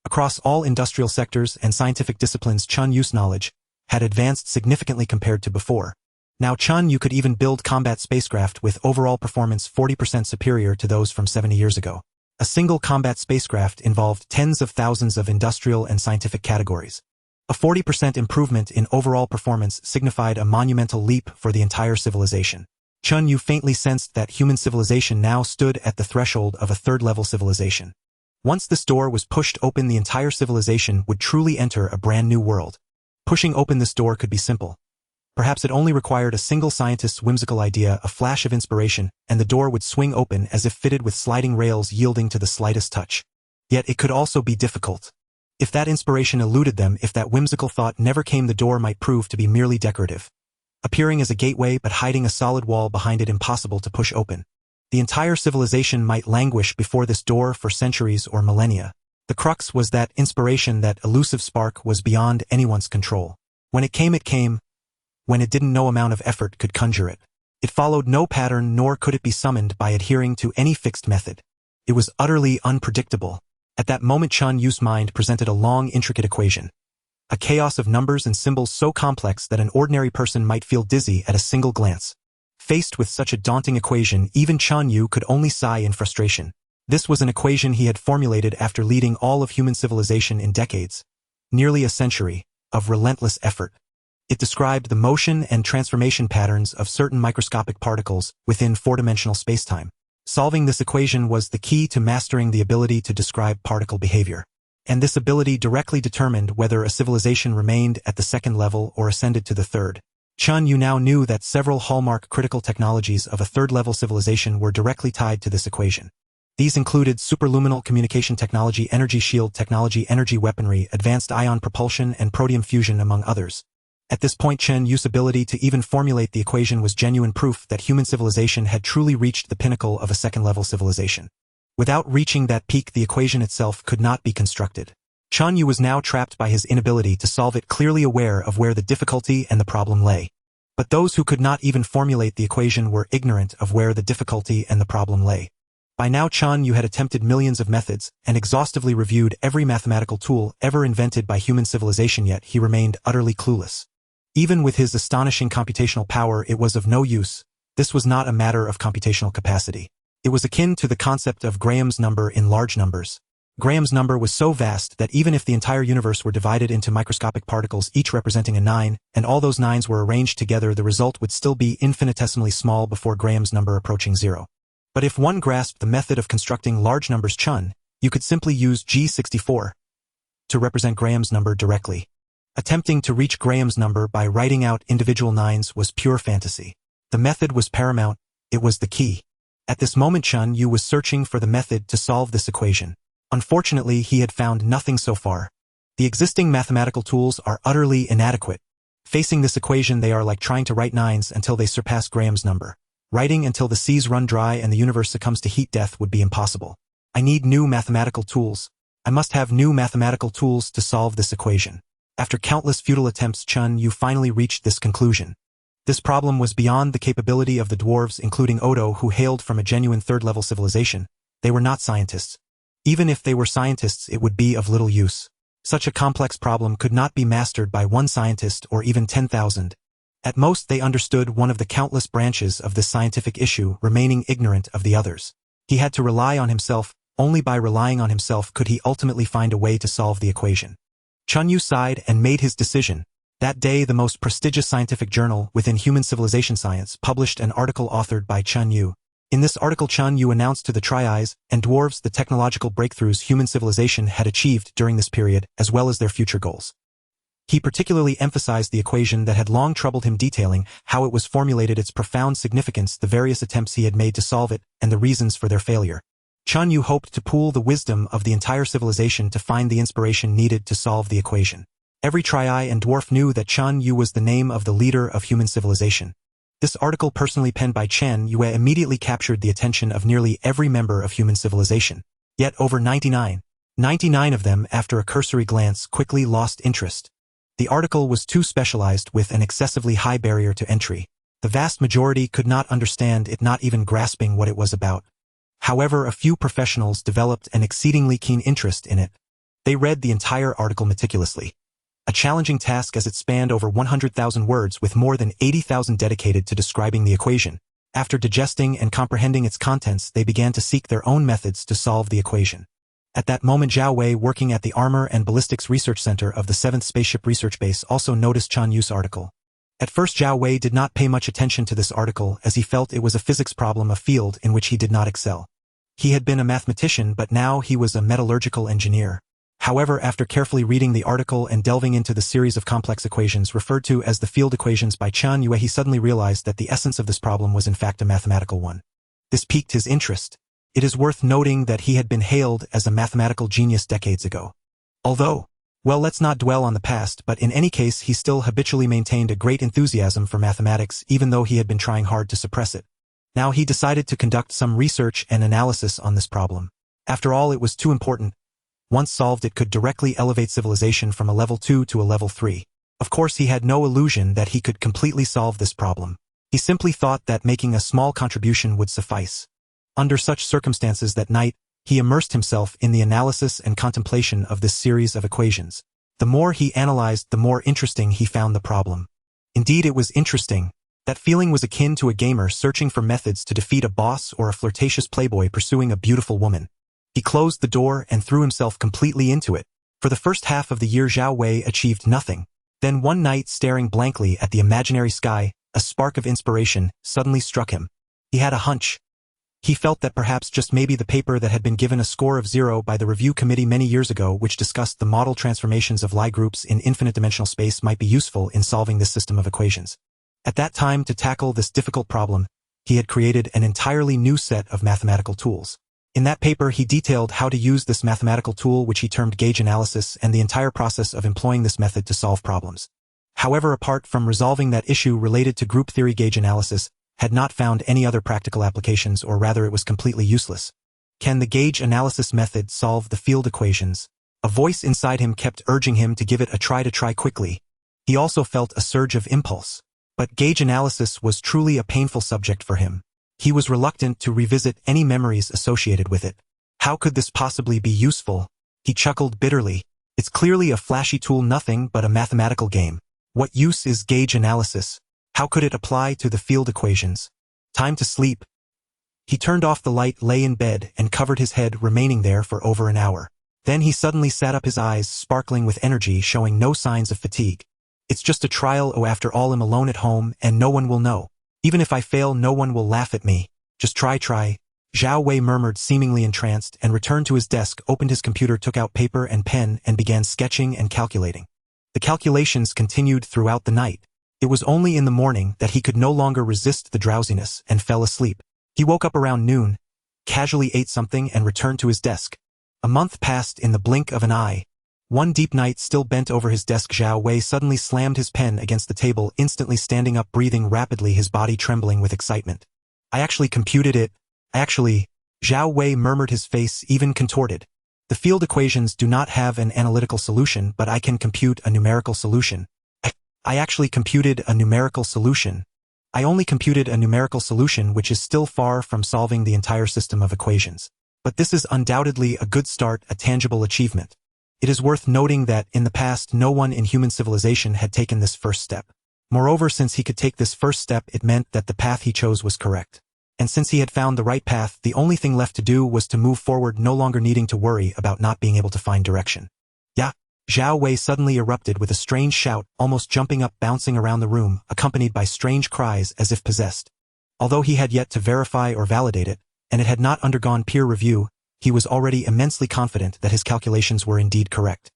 Across all industrial sectors and scientific disciplines, Chen Yue's knowledge had advanced significantly compared to before. Now Chen Yue could even build combat spacecraft with overall performance 40% superior to those from 70 years ago. A single combat spacecraft involved tens of thousands of industrial and scientific categories. A 40% improvement in overall performance signified a monumental leap for the entire civilization. Chen Yue faintly sensed that human civilization now stood at the threshold of a third-level civilization. Once this door was pushed open, the entire civilization would truly enter a brand new world. Pushing open this door could be simple. Perhaps it only required a single scientist's whimsical idea, a flash of inspiration, and the door would swing open as if fitted with sliding rails yielding to the slightest touch. Yet it could also be difficult. If that inspiration eluded them, if that whimsical thought never came, the door might prove to be merely decorative, appearing as a gateway but hiding a solid wall behind it, impossible to push open. The entire civilization might languish before this door for centuries or millennia. The crux was that inspiration, that elusive spark, was beyond anyone's control. When it came, it came. When it didn't, no amount of effort could conjure it. It followed no pattern, nor could it be summoned by adhering to any fixed method. It was utterly unpredictable. At that moment, Chen Yue's mind presented a long, intricate equation. A chaos of numbers and symbols so complex that an ordinary person might feel dizzy at a single glance. Faced with such a daunting equation, even Chen Yue could only sigh in frustration. This was an equation he had formulated after leading all of human civilization in decades, nearly a century, of relentless effort. It described the motion and transformation patterns of certain microscopic particles within four-dimensional spacetime. Solving this equation was the key to mastering the ability to describe particle behavior. And this ability directly determined whether a civilization remained at the second level or ascended to the third. Chen Yue now knew that several hallmark critical technologies of a third-level civilization were directly tied to this equation. These included superluminal communication technology, energy shield technology, energy weaponry, advanced ion propulsion, and protium fusion, among others. At this point, Chen Yue's ability to even formulate the equation was genuine proof that human civilization had truly reached the pinnacle of a second-level civilization. Without reaching that peak, the equation itself could not be constructed. Chen Yue was now trapped by his inability to solve it, clearly aware of where the difficulty and the problem lay. But those who could not even formulate the equation were ignorant of where the difficulty and the problem lay. By now, Chen Yue had attempted millions of methods and exhaustively reviewed every mathematical tool ever invented by human civilization, yet he remained utterly clueless. Even with his astonishing computational power, it was of no use. This was not a matter of computational capacity. It was akin to the concept of Graham's number in large numbers. Graham's number was so vast that even if the entire universe were divided into microscopic particles, each representing a 9, and all those 9s were arranged together, the result would still be infinitesimally small before Graham's number approaching 0. But if one grasped the method of constructing large numbers Chen, you could simply use G64 to represent Graham's number directly. Attempting to reach Graham's number by writing out individual 9s was pure fantasy. The method was paramount, it was the key. At this moment, Chen Yue was searching for the method to solve this equation. Unfortunately, he had found nothing so far. The existing mathematical tools are utterly inadequate. Facing this equation, they are like trying to write 9s until they surpass Graham's number. Writing until the seas run dry and the universe succumbs to heat death would be impossible. I need new mathematical tools. I must have new mathematical tools to solve this equation. After countless futile attempts, Chen Yue finally reached this conclusion. This problem was beyond the capability of the dwarves, including Odo, who hailed from a genuine third-level civilization. They were not scientists. Even if they were scientists, it would be of little use. Such a complex problem could not be mastered by one scientist or even 10,000. At most, they understood one of the countless branches of this scientific issue, remaining ignorant of the others. He had to rely on himself. Only by relying on himself could he ultimately find a way to solve the equation. Chen Yue sighed and made his decision. That day, the most prestigious scientific journal within human civilization science published an article authored by Chen Yue. In this article, Chen Yue announced to the Tri-Is and dwarves the technological breakthroughs human civilization had achieved during this period, as well as their future goals. He particularly emphasized the equation that had long troubled him, detailing how it was formulated, its profound significance, the various attempts he had made to solve it, and the reasons for their failure. Chen Yue hoped to pool the wisdom of the entire civilization to find the inspiration needed to solve the equation. Every Tri-Eye and Dwarf knew that Chen Yue was the name of the leader of human civilization. This article, personally penned by Chen Yue, immediately captured the attention of nearly every member of human civilization. Yet over 99 of them, after a cursory glance, quickly lost interest. The article was too specialized, with an excessively high barrier to entry. The vast majority could not understand it, not even grasping what it was about. However, a few professionals developed an exceedingly keen interest in it. They read the entire article meticulously. A challenging task, as it spanned over 100,000 words, with more than 80,000 dedicated to describing the equation. After digesting and comprehending its contents, they began to seek their own methods to solve the equation. At that moment, Zhao Wei, working at the Armor and Ballistics Research Center of the 7th Spaceship Research Base, also noticed Chen Yue's article. At first, Zhao Wei did not pay much attention to this article, as he felt it was a physics problem, a field in which he did not excel. He had been a mathematician, but now he was a metallurgical engineer. However, after carefully reading the article and delving into the series of complex equations referred to as the field equations by Chen Yue, he suddenly realized that the essence of this problem was in fact a mathematical one. This piqued his interest. It is worth noting that he had been hailed as a mathematical genius decades ago. Although, well, let's not dwell on the past, but in any case he still habitually maintained a great enthusiasm for mathematics, even though he had been trying hard to suppress it. Now he decided to conduct some research and analysis on this problem. After all, it was too important. Once solved, it could directly elevate civilization from a level 2 to a level 3. Of course, he had no illusion that he could completely solve this problem. He simply thought that making a small contribution would suffice. Under such circumstances, that night, he immersed himself in the analysis and contemplation of this series of equations. The more he analyzed, the more interesting he found the problem. Indeed, it was interesting. That feeling was akin to a gamer searching for methods to defeat a boss or a flirtatious playboy pursuing a beautiful woman. He closed the door and threw himself completely into it. For the first half of the year, Zhao Wei achieved nothing. Then one night, staring blankly at the imaginary sky, a spark of inspiration suddenly struck him. He had a hunch. He felt that perhaps, just maybe, the paper that had been given a score of 0 by the review committee many years ago, which discussed the model transformations of Lie groups in infinite-dimensional space, might be useful in solving this system of equations. At that time, to tackle this difficult problem, he had created an entirely new set of mathematical tools. In that paper, he detailed how to use this mathematical tool, which he termed gauge analysis, and the entire process of employing this method to solve problems. However, apart from resolving that issue related to group theory, gauge analysis had not found any other practical applications, or rather it was completely useless. Can the gauge analysis method solve the field equations? A voice inside him kept urging him to give it a try quickly. He also felt a surge of impulse. But gauge analysis was truly a painful subject for him. He was reluctant to revisit any memories associated with it. How could this possibly be useful? He chuckled bitterly. It's clearly a flashy tool, nothing but a mathematical game. What use is gauge analysis? How could it apply to the field equations? Time to sleep. He turned off the light, lay in bed, and covered his head, remaining there for over an hour. Then he suddenly sat up, his eyes sparkling with energy, showing no signs of fatigue. It's just a trial. Oh, after all, I'm alone at home, and no one will know. Even if I fail, no one will laugh at me. Just try. Zhao Wei murmured, seemingly entranced, and returned to his desk, opened his computer, took out paper and pen, and began sketching and calculating. The calculations continued throughout the night. It was only in the morning that he could no longer resist the drowsiness and fell asleep. He woke up around noon, casually ate something, and returned to his desk. A month passed in the blink of an eye. One deep night, still bent over his desk, Zhao Wei suddenly slammed his pen against the table, instantly standing up, breathing rapidly, his body trembling with excitement. I actually computed it. Zhao Wei murmured, his face even contorted. The field equations do not have an analytical solution, but I can compute a numerical solution. I actually computed a numerical solution. I only computed a numerical solution, which is still far from solving the entire system of equations. But this is undoubtedly a good start, a tangible achievement. It is worth noting that, in the past, no one in human civilization had taken this first step. Moreover, since he could take this first step, it meant that the path he chose was correct. And since he had found the right path, the only thing left to do was to move forward, no longer needing to worry about not being able to find direction. Yeah! Zhao Wei suddenly erupted with a strange shout, almost jumping up, bouncing around the room, accompanied by strange cries as if possessed. Although he had yet to verify or validate it, and it had not undergone peer review, he was already immensely confident that his calculations were indeed correct.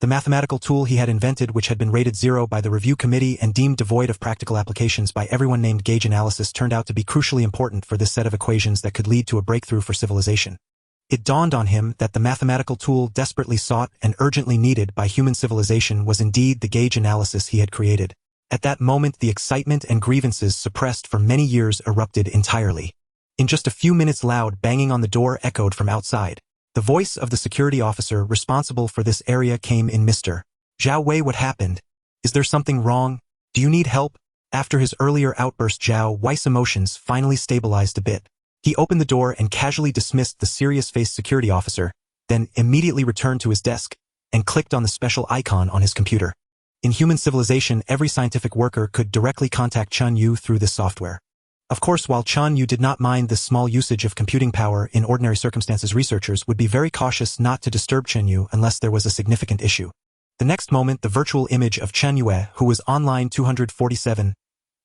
the mathematical tool he had invented, which had been rated 0 by the review committee and deemed devoid of practical applications by everyone named gauge analysis, turned out to be crucially important for this set of equations that could lead to a breakthrough for civilization. It dawned on him that the mathematical tool desperately sought and urgently needed by human civilization was indeed the gauge analysis he had created. At that moment, the excitement and grievances suppressed for many years erupted entirely. In just a few minutes, loud banging on the door echoed from outside. The voice of the security officer responsible for this area came in. Mr. Zhao Wei, what happened? Is there something wrong? Do you need help? After his earlier outburst, Zhao Wei's emotions finally stabilized a bit. He opened the door and casually dismissed the serious-faced security officer, then immediately returned to his desk and clicked on the special icon on his computer. In human civilization, every scientific worker could directly contact Chen Yue through this software. Of course, while Chen Yue did not mind this small usage of computing power in ordinary circumstances, researchers would be very cautious not to disturb Chen Yue unless there was a significant issue. The next moment, the virtual image of Chen Yue, who was on line 247,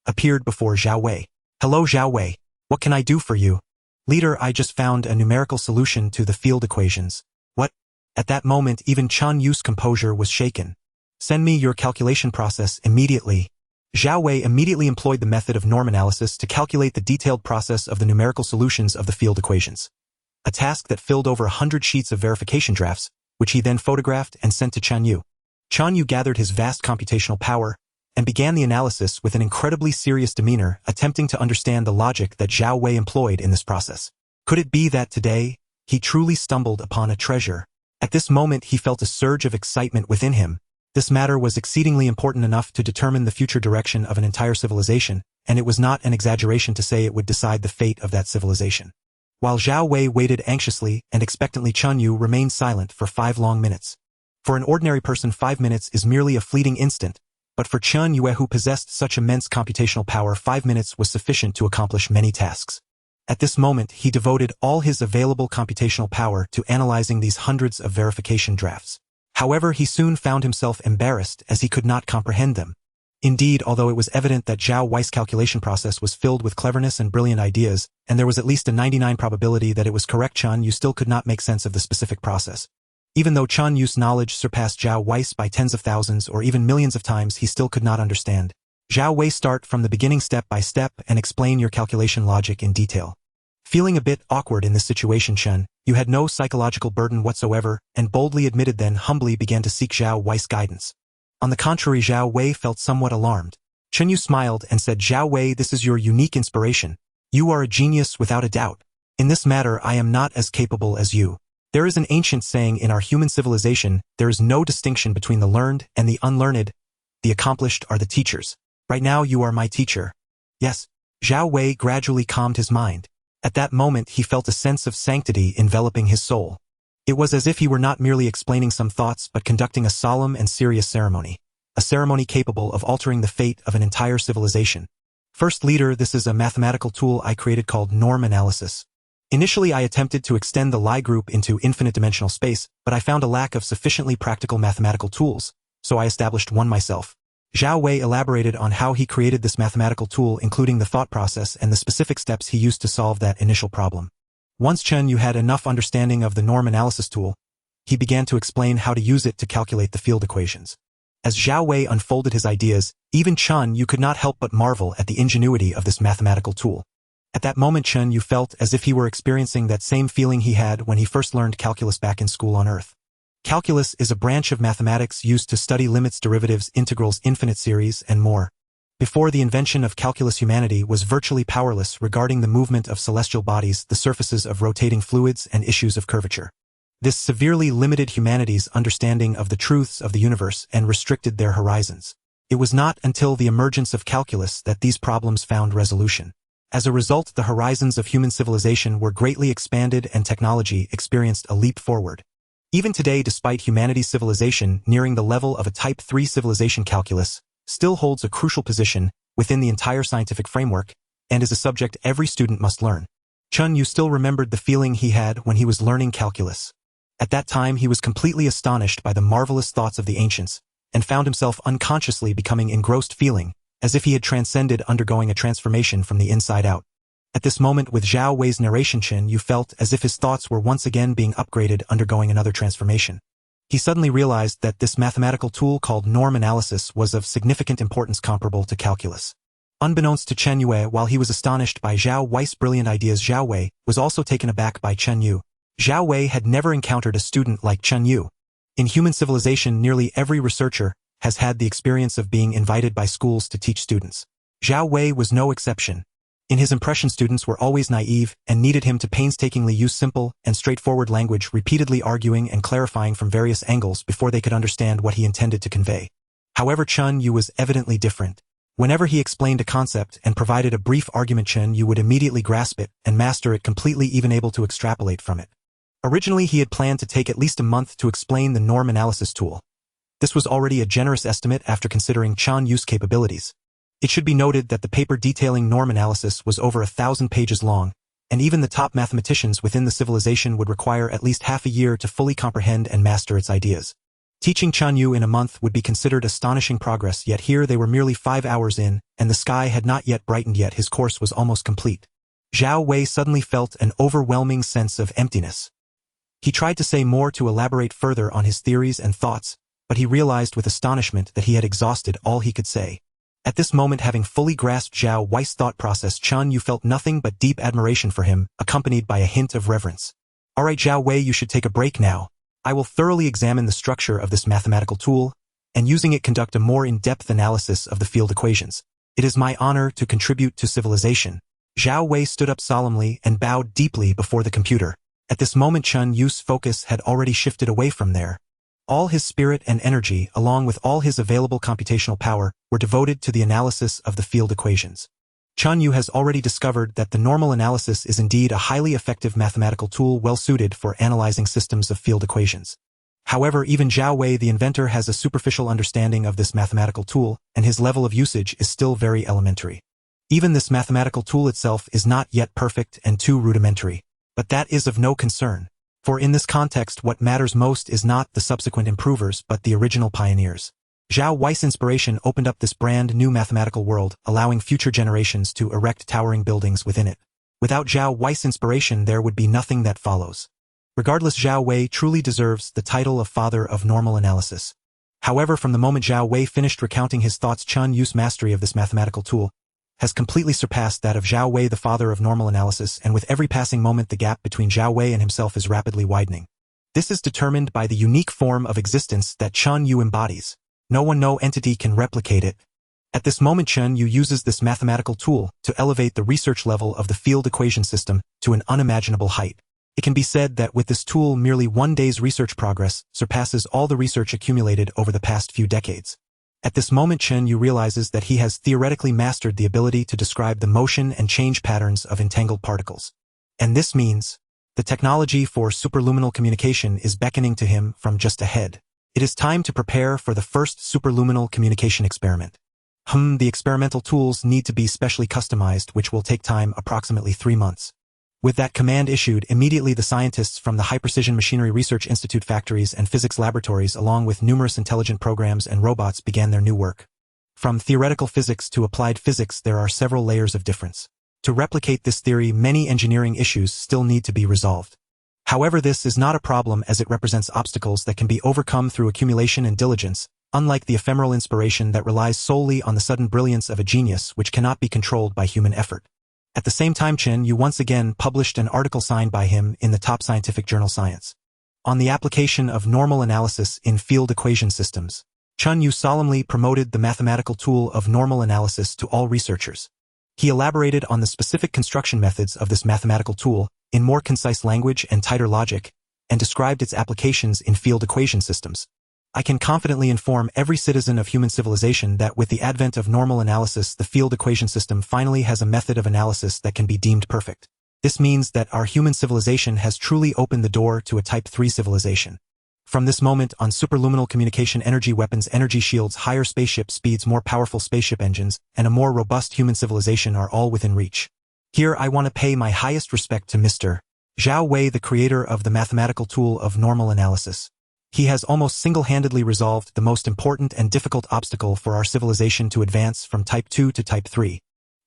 appeared before Zhao Wei. Hello, Zhao Wei. What can I do for you? Leader, I just found a numerical solution to the field equations. What? At that moment, even Chen Yue's composure was shaken. Send me your calculation process immediately. Zhao Wei immediately employed the method of norm analysis to calculate the detailed process of the numerical solutions of the field equations. A task that filled over 100 sheets of verification drafts, which he then photographed and sent to Chen Yue. Chen Yue gathered his vast computational power and began the analysis with an incredibly serious demeanor, attempting to understand the logic that Zhao Wei employed in this process. Could it be that today, he truly stumbled upon a treasure? At this moment, he felt a surge of excitement within him. This matter was exceedingly important enough to determine the future direction of an entire civilization, and it was not an exaggeration to say it would decide the fate of that civilization. While Zhao Wei waited anxiously and expectantly, Chen Yue remained silent for 5 long minutes. For an ordinary person, 5 minutes is merely a fleeting instant, but for Chen Yue, who possessed such immense computational power, 5 minutes was sufficient to accomplish many tasks. At this moment, he devoted all his available computational power to analyzing these hundreds of verification drafts. However, he soon found himself embarrassed as he could not comprehend them. Indeed, although it was evident that Zhao Wei's calculation process was filled with cleverness and brilliant ideas, and there was at least a 99% probability that it was correct, Chen Yue still could not make sense of the specific process. Even though Chen Yue's knowledge surpassed Zhao Wei's by tens of thousands or even millions of times, he still could not understand. Zhao Wei, start from the beginning step by step and explain your calculation logic in detail. Feeling a bit awkward in this situation, Chen Yue had no psychological burden whatsoever and boldly admitted, then humbly began to seek Zhao Wei's guidance. On the contrary, Zhao Wei felt somewhat alarmed. Chen Yue smiled and said, Zhao Wei, this is your unique inspiration. You are a genius without a doubt. In this matter, I am not as capable as you. There is an ancient saying in our human civilization, there is no distinction between the learned and the unlearned. The accomplished are the teachers. Right now you are my teacher. Yes. Zhao Wei gradually calmed his mind. At that moment, he felt a sense of sanctity enveloping his soul. It was as if he were not merely explaining some thoughts but conducting a solemn and serious ceremony. A ceremony capable of altering the fate of an entire civilization. First, leader, this is a mathematical tool I created called norm analysis. Initially, I attempted to extend the Lie group into infinite dimensional space, but I found a lack of sufficiently practical mathematical tools, so I established one myself. Zhao Wei elaborated on how he created this mathematical tool, including the thought process and the specific steps he used to solve that initial problem. Once Chen Yue had enough understanding of the norm analysis tool, he began to explain how to use it to calculate the field equations. As Zhao Wei unfolded his ideas, even Chen Yue could not help but marvel at the ingenuity of this mathematical tool. At that moment, Chen Yue felt as if he were experiencing that same feeling he had when he first learned calculus back in school on Earth. Calculus is a branch of mathematics used to study limits, derivatives, integrals, infinite series, and more. Before the invention of calculus, humanity was virtually powerless regarding the movement of celestial bodies, the surfaces of rotating fluids, and issues of curvature. This severely limited humanity's understanding of the truths of the universe and restricted their horizons. It was not until the emergence of calculus that these problems found resolution. As a result, the horizons of human civilization were greatly expanded and technology experienced a leap forward. Even today, despite humanity's civilization nearing the level of a Type 3 civilization, calculus still holds a crucial position within the entire scientific framework and is a subject every student must learn. Chen Yue still remembered the feeling he had when he was learning calculus. At that time, he was completely astonished by the marvelous thoughts of the ancients and found himself unconsciously becoming engrossed, feeling as if he had transcended, undergoing a transformation from the inside out. At this moment, with Zhao Wei's narration, Chen Yue felt as if his thoughts were once again being upgraded, undergoing another transformation. He suddenly realized that this mathematical tool called norm analysis was of significant importance comparable to calculus. Unbeknownst to Chen Yue, while he was astonished by Zhao Wei's brilliant ideas, Zhao Wei was also taken aback by Chen Yue. Zhao Wei had never encountered a student like Chen Yue. In human civilization, nearly every researcher has had the experience of being invited by schools to teach students. Zhao Wei was no exception. In his impression, students were always naive and needed him to painstakingly use simple and straightforward language, repeatedly arguing and clarifying from various angles before they could understand what he intended to convey. However, Chen Yue was evidently different. Whenever he explained a concept and provided a brief argument, Chen Yue would immediately grasp it and master it completely, even able to extrapolate from it. Originally, he had planned to take at least a month to explain the norm analysis tool. This was already a generous estimate after considering Chen Yue's capabilities. It should be noted that the paper detailing norm analysis was over 1,000 pages long, and even the top mathematicians within the civilization would require at least half a year to fully comprehend and master its ideas. Teaching Chen Yue in a month would be considered astonishing progress, yet here they were merely 5 hours in, and the sky had not yet brightened, yet his course was almost complete. Zhao Wei suddenly felt an overwhelming sense of emptiness. He tried to say more, to elaborate further on his theories and thoughts, but he realized with astonishment that he had exhausted all he could say. At this moment, having fully grasped Zhao Wei's thought process, Chen Yue felt nothing but deep admiration for him, accompanied by a hint of reverence. "All right, Zhao Wei, you should take a break now. I will thoroughly examine the structure of this mathematical tool, and using it conduct a more in-depth analysis of the field equations. It is my honor to contribute to civilization." Zhao Wei stood up solemnly and bowed deeply before the computer. At this moment, Chen Yue's focus had already shifted away from there. All his spirit and energy, along with all his available computational power, were devoted to the analysis of the field equations. Chen Yue has already discovered that the normal analysis is indeed a highly effective mathematical tool well suited for analyzing systems of field equations. However, even Zhao Wei, the inventor, has a superficial understanding of this mathematical tool, and his level of usage is still very elementary. Even this mathematical tool itself is not yet perfect and too rudimentary. But that is of no concern. For in this context, what matters most is not the subsequent improvers but the original pioneers. Zhao Wei's inspiration opened up this brand new mathematical world, allowing future generations to erect towering buildings within it. Without Zhao Wei's inspiration, there would be nothing that follows. Regardless, Zhao Wei truly deserves the title of father of normal analysis. However, from the moment Zhao Wei finished recounting his thoughts, Chen Yue's mastery of this mathematical tool has completely surpassed that of Zhao Wei, the father of normal analysis, and with every passing moment the gap between Zhao Wei and himself is rapidly widening. This is determined by the unique form of existence that Chen Yue embodies. No entity can replicate it. At this moment, Chen Yue uses this mathematical tool to elevate the research level of the field equation system to an unimaginable height. It can be said that with this tool, merely one day's research progress surpasses all the research accumulated over the past few decades. At this moment, Chen Yue realizes that he has theoretically mastered the ability to describe the motion and change patterns of entangled particles. And this means the technology for superluminal communication is beckoning to him from just ahead. It is time to prepare for the first superluminal communication experiment. The experimental tools need to be specially customized, which will take time, approximately 3 months. With that command issued, immediately the scientists from the High Precision Machinery Research Institute factories and physics laboratories, along with numerous intelligent programs and robots, began their new work. From theoretical physics to applied physics, there are several layers of difference. To replicate this theory, many engineering issues still need to be resolved. However, this is not a problem, as it represents obstacles that can be overcome through accumulation and diligence, unlike the ephemeral inspiration that relies solely on the sudden brilliance of a genius which cannot be controlled by human effort. At the same time, Chen Yue once again published an article signed by him in the top scientific journal Science on the application of normal analysis in field equation systems. Chen Yue solemnly promoted the mathematical tool of normal analysis to all researchers. He elaborated on the specific construction methods of this mathematical tool in more concise language and tighter logic, and described its applications in field equation systems. I can confidently inform every citizen of human civilization that with the advent of normal analysis, the field equation system finally has a method of analysis that can be deemed perfect. This means that our human civilization has truly opened the door to a Type 3 civilization. From this moment on, superluminal communication, energy weapons, energy shields, higher spaceship speeds, more powerful spaceship engines, and a more robust human civilization are all within reach. Here I want to pay my highest respect to Mr. Zhao Wei, the creator of the mathematical tool of normal analysis. He has almost single-handedly resolved the most important and difficult obstacle for our civilization to advance from Type 2 to Type 3.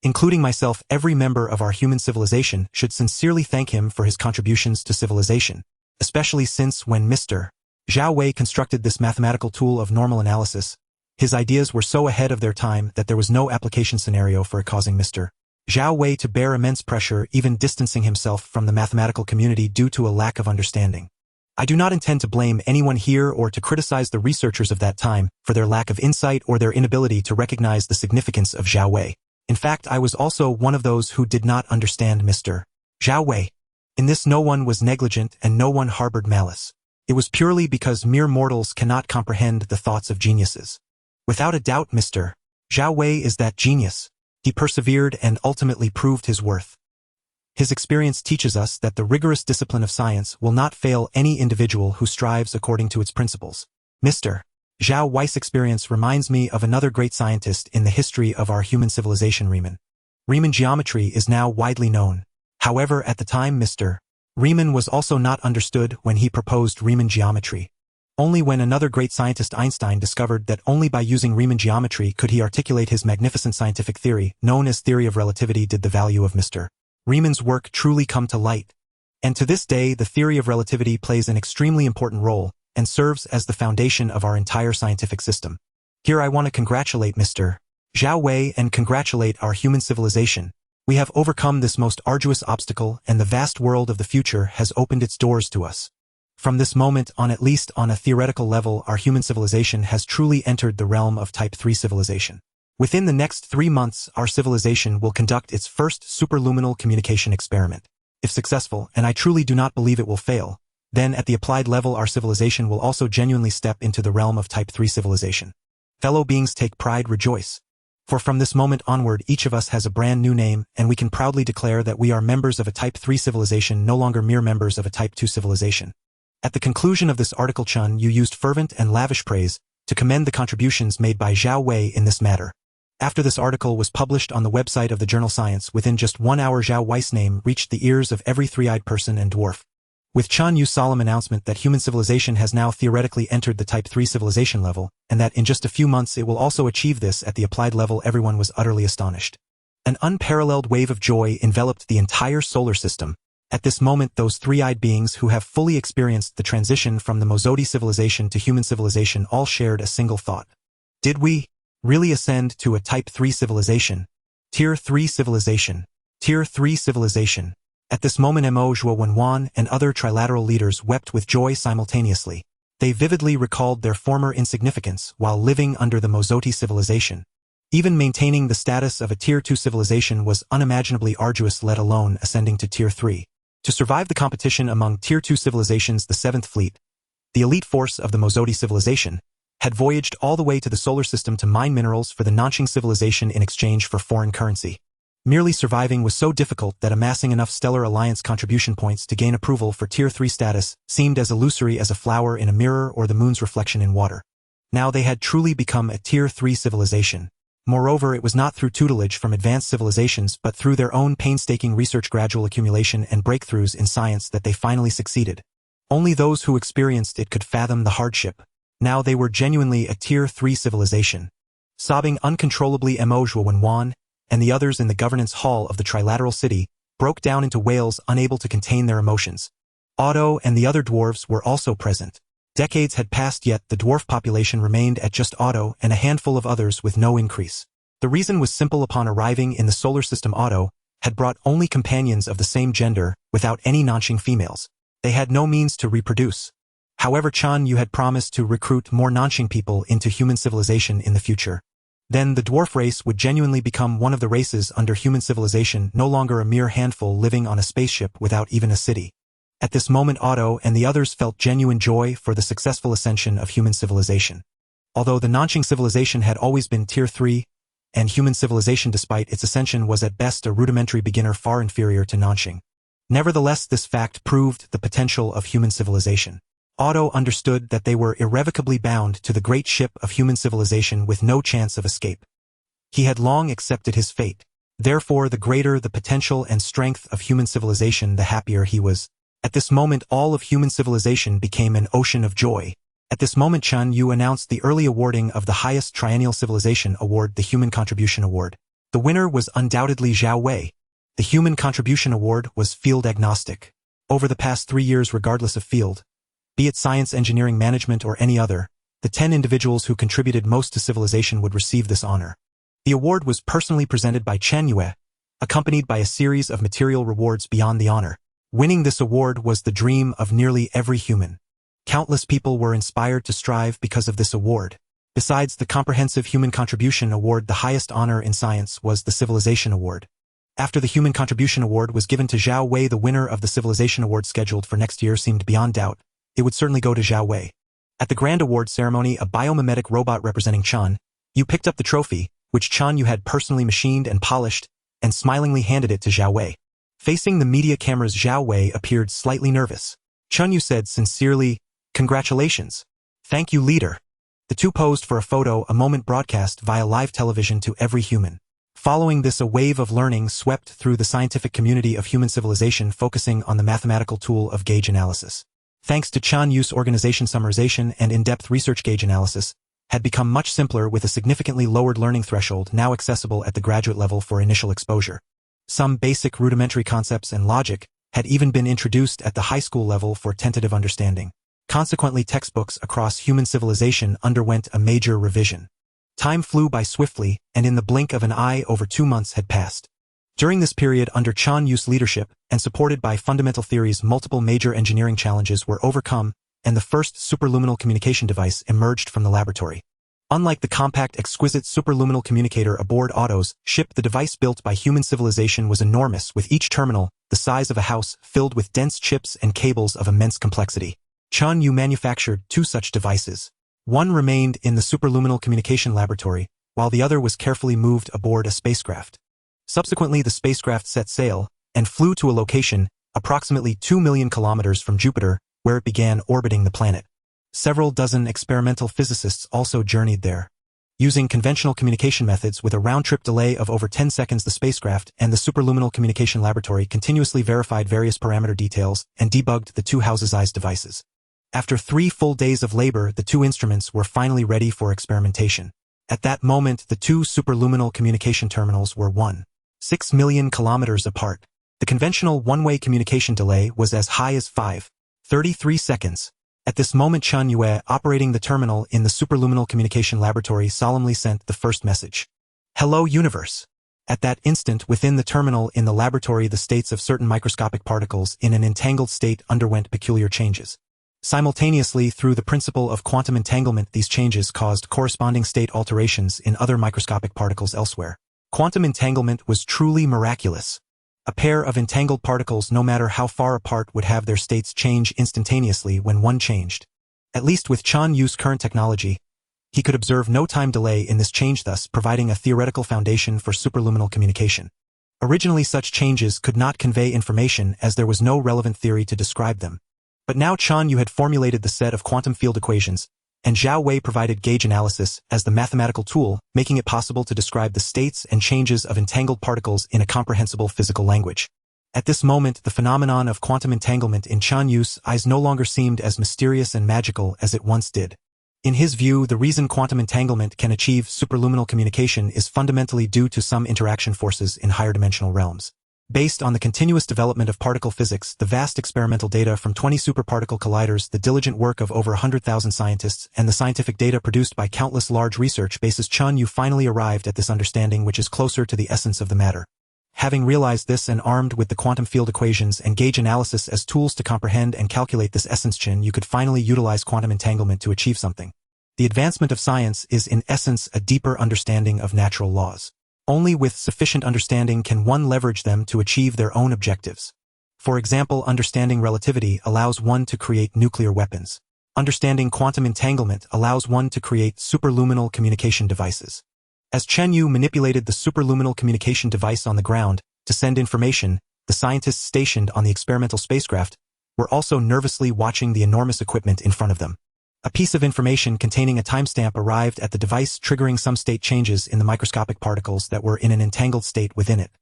Including myself, every member of our human civilization should sincerely thank him for his contributions to civilization, especially since when Mr. Zhao Wei constructed this mathematical tool of normal analysis. His ideas were so ahead of their time that there was no application scenario for it causing Mr. Zhao Wei to bear immense pressure, even distancing himself from the mathematical community due to a lack of understanding. I do not intend to blame anyone here or to criticize the researchers of that time for their lack of insight or their inability to recognize the significance of Zhao Wei. In fact, I was also one of those who did not understand Mr. Zhao Wei. In this, no one was negligent and no one harbored malice. It was purely because mere mortals cannot comprehend the thoughts of geniuses. Without a doubt, Mr. Zhao Wei is that genius. He persevered and ultimately proved his worth. His experience teaches us that the rigorous discipline of science will not fail any individual who strives according to its principles. Mr. Zhao Wei's experience reminds me of another great scientist in the history of our human civilization, Riemann. Riemann geometry is now widely known. However, at the time, Mr. Riemann was also not understood when he proposed Riemann geometry. Only when another great scientist, Einstein, discovered that only by using Riemann geometry could he articulate his magnificent scientific theory, known as theory of relativity, did the value of Mr. Riemann's work truly come to light. And to this day, the theory of relativity plays an extremely important role and serves as the foundation of our entire scientific system. Here I want to congratulate Mr. Zhao Wei and congratulate our human civilization. We have overcome this most arduous obstacle, and the vast world of the future has opened its doors to us. From this moment on, at least on a theoretical level, our human civilization has truly entered the realm of Type 3 civilization. Within the next 3 months, our civilization will conduct its first superluminal communication experiment. If successful, and I truly do not believe it will fail, then at the applied level our civilization will also genuinely step into the realm of Type 3 civilization. Fellow beings, take pride, rejoice. For from this moment onward, each of us has a brand new name, and we can proudly declare that we are members of a Type 3 civilization, no longer mere members of a Type 2 civilization. At the conclusion of this article, Chen Yue used fervent and lavish praise to commend the contributions made by Zhao Wei in this matter. After this article was published on the website of the journal Science, within just 1 hour Zhao Wei's name reached the ears of every three-eyed person and dwarf. With Chen Yue's solemn announcement that human civilization has now theoretically entered the Type 3 civilization level, and that in just a few months it will also achieve this at the applied level, everyone was utterly astonished. An unparalleled wave of joy enveloped the entire solar system. At this moment, those three-eyed beings who have fully experienced the transition from the Mozoti civilization to human civilization all shared a single thought. Did we really ascend to a Type 3 civilization? Tier 3 civilization. Tier 3 civilization. At this moment, Mo Zhuowenwan and other trilateral leaders wept with joy simultaneously. They vividly recalled their former insignificance while living under the Mozoti civilization. Even maintaining the status of a Tier 2 civilization was unimaginably arduous, let alone ascending to Tier 3. To survive the competition among Tier 2 civilizations, the 7th Fleet, the elite force of the Mozoti civilization, had voyaged all the way to the solar system to mine minerals for the Nanxing civilization in exchange for foreign currency. Merely surviving was so difficult that amassing enough Stellar Alliance contribution points to gain approval for Tier 3 status seemed as illusory as a flower in a mirror or the moon's reflection in water. Now they had truly become a Tier 3 civilization. Moreover, it was not through tutelage from advanced civilizations but through their own painstaking research, gradual accumulation, and breakthroughs in science that they finally succeeded. Only those who experienced it could fathom the hardship. Now they were genuinely a Tier 3 civilization. Sobbing uncontrollably, Mo Zhuowenwan and the others in the governance hall of the trilateral city broke down into wails, unable to contain their emotions. Otto and the other dwarves were also present. Decades had passed, yet the dwarf population remained at just Otto and a handful of others with no increase. The reason was simple. Upon arriving in the solar system, Otto had brought only companions of the same gender without any Nanxing females. They had no means to reproduce. However, Chen Yue had promised to recruit more Nanxing people into human civilization in the future. Then the dwarf race would genuinely become one of the races under human civilization, no longer a mere handful living on a spaceship without even a city. At this moment, Otto and the others felt genuine joy for the successful ascension of human civilization. Although the Nanxing civilization had always been Tier 3, and human civilization, despite its ascension, was at best a rudimentary beginner far inferior to Nanxing. Nevertheless, this fact proved the potential of human civilization. Otto understood that they were irrevocably bound to the great ship of human civilization with no chance of escape. He had long accepted his fate. Therefore, the greater the potential and strength of human civilization, the happier he was. At this moment, all of human civilization became an ocean of joy. At this moment, Chen Yue announced the early awarding of the highest triennial civilization award, the Human Contribution Award. The winner was undoubtedly Zhao Wei. The Human Contribution Award was field agnostic. Over the past 3 years, regardless of field, Be it science, engineering, management, or any other, the 10 individuals who contributed most to civilization would receive this honor. The award was personally presented by Chen Yue, accompanied by a series of material rewards beyond the honor. Winning this award was the dream of nearly every human. Countless people were inspired to strive because of this award. Besides the Comprehensive Human Contribution Award, the highest honor in science was the Civilization Award. After the Human Contribution Award was given to Xiao Wei, the winner of the Civilization Award scheduled for next year seemed beyond doubt. It would certainly go to Xiao Wei. At the grand award ceremony, a biomimetic robot representing Chen Yue picked up the trophy, which Chen Yue had personally machined and polished, and smilingly handed it to Xiao Wei. Facing the media cameras, Xiao Wei appeared slightly nervous. Chen Yue said sincerely, "Congratulations. Thank you, leader." The two posed for a photo, a moment broadcast via live television to every human. Following this, a wave of learning swept through the scientific community of human civilization, focusing on the mathematical tool of gauge analysis. Thanks to Chen Yue's organization, summarization and in-depth research, gauge analysis had become much simpler, with a significantly lowered learning threshold now accessible at the graduate level for initial exposure. Some basic rudimentary concepts and logic had even been introduced at the high school level for tentative understanding. Consequently, textbooks across human civilization underwent a major revision. Time flew by swiftly, and in the blink of an eye, over 2 months had passed. During this period, under Chen Yue's leadership, and supported by fundamental theories, multiple major engineering challenges were overcome, and the first superluminal communication device emerged from the laboratory. Unlike the compact, exquisite superluminal communicator aboard Otto's ship, the device built by human civilization was enormous, with each terminal the size of a house, filled with dense chips and cables of immense complexity. Chen Yue manufactured 2 such devices. One remained in the superluminal communication laboratory, while the other was carefully moved aboard a spacecraft. Subsequently, the spacecraft set sail and flew to a location approximately 2 million kilometers from Jupiter, where it began orbiting the planet. Several dozen experimental physicists also journeyed there. Using conventional communication methods with a round-trip delay of over 10 seconds, the spacecraft and the superluminal communication laboratory continuously verified various parameter details and debugged the 2 houses-sized devices. After 3 full days of labor, the 2 instruments were finally ready for experimentation. At that moment, the 2 superluminal communication terminals were 1.6 million kilometers apart. The conventional one-way communication delay was as high as 5.33 seconds. At this moment, Chen Yue, operating the terminal in the superluminal communication laboratory, solemnly sent the first message. "Hello, universe." At that instant, within the terminal in the laboratory, the states of certain microscopic particles in an entangled state underwent peculiar changes. Simultaneously, through the principle of quantum entanglement, these changes caused corresponding state alterations in other microscopic particles elsewhere. Quantum entanglement was truly miraculous. A pair of entangled particles, no matter how far apart, would have their states change instantaneously when one changed. At least with Chen Yue's current technology, he could observe no time delay in this change, thus providing a theoretical foundation for superluminal communication. Originally, such changes could not convey information as there was no relevant theory to describe them. But now Chen Yue had formulated the set of quantum field equations, and Xiao Wei provided gauge analysis as the mathematical tool, making it possible to describe the states and changes of entangled particles in a comprehensible physical language. At this moment, the phenomenon of quantum entanglement in Chen Yue's eyes no longer seemed as mysterious and magical as it once did. In his view, the reason quantum entanglement can achieve superluminal communication is fundamentally due to some interaction forces in higher dimensional realms. Based on the continuous development of particle physics, the vast experimental data from 20 superparticle colliders, the diligent work of over 100,000 scientists, and the scientific data produced by countless large research bases, Chen Yue finally arrived at this understanding, which is closer to the essence of the matter. Having realized this, and armed with the quantum field equations and gauge analysis as tools to comprehend and calculate this essence, Chen Yue could finally utilize quantum entanglement to achieve something. The advancement of science is in essence a deeper understanding of natural laws. Only with sufficient understanding can one leverage them to achieve their own objectives. For example, understanding relativity allows one to create nuclear weapons. Understanding quantum entanglement allows one to create superluminal communication devices. As Chen Yue manipulated the superluminal communication device on the ground to send information, the scientists stationed on the experimental spacecraft were also nervously watching the enormous equipment in front of them. A piece of information containing a timestamp arrived at the device, triggering some state changes in the microscopic particles that were in an entangled state within it.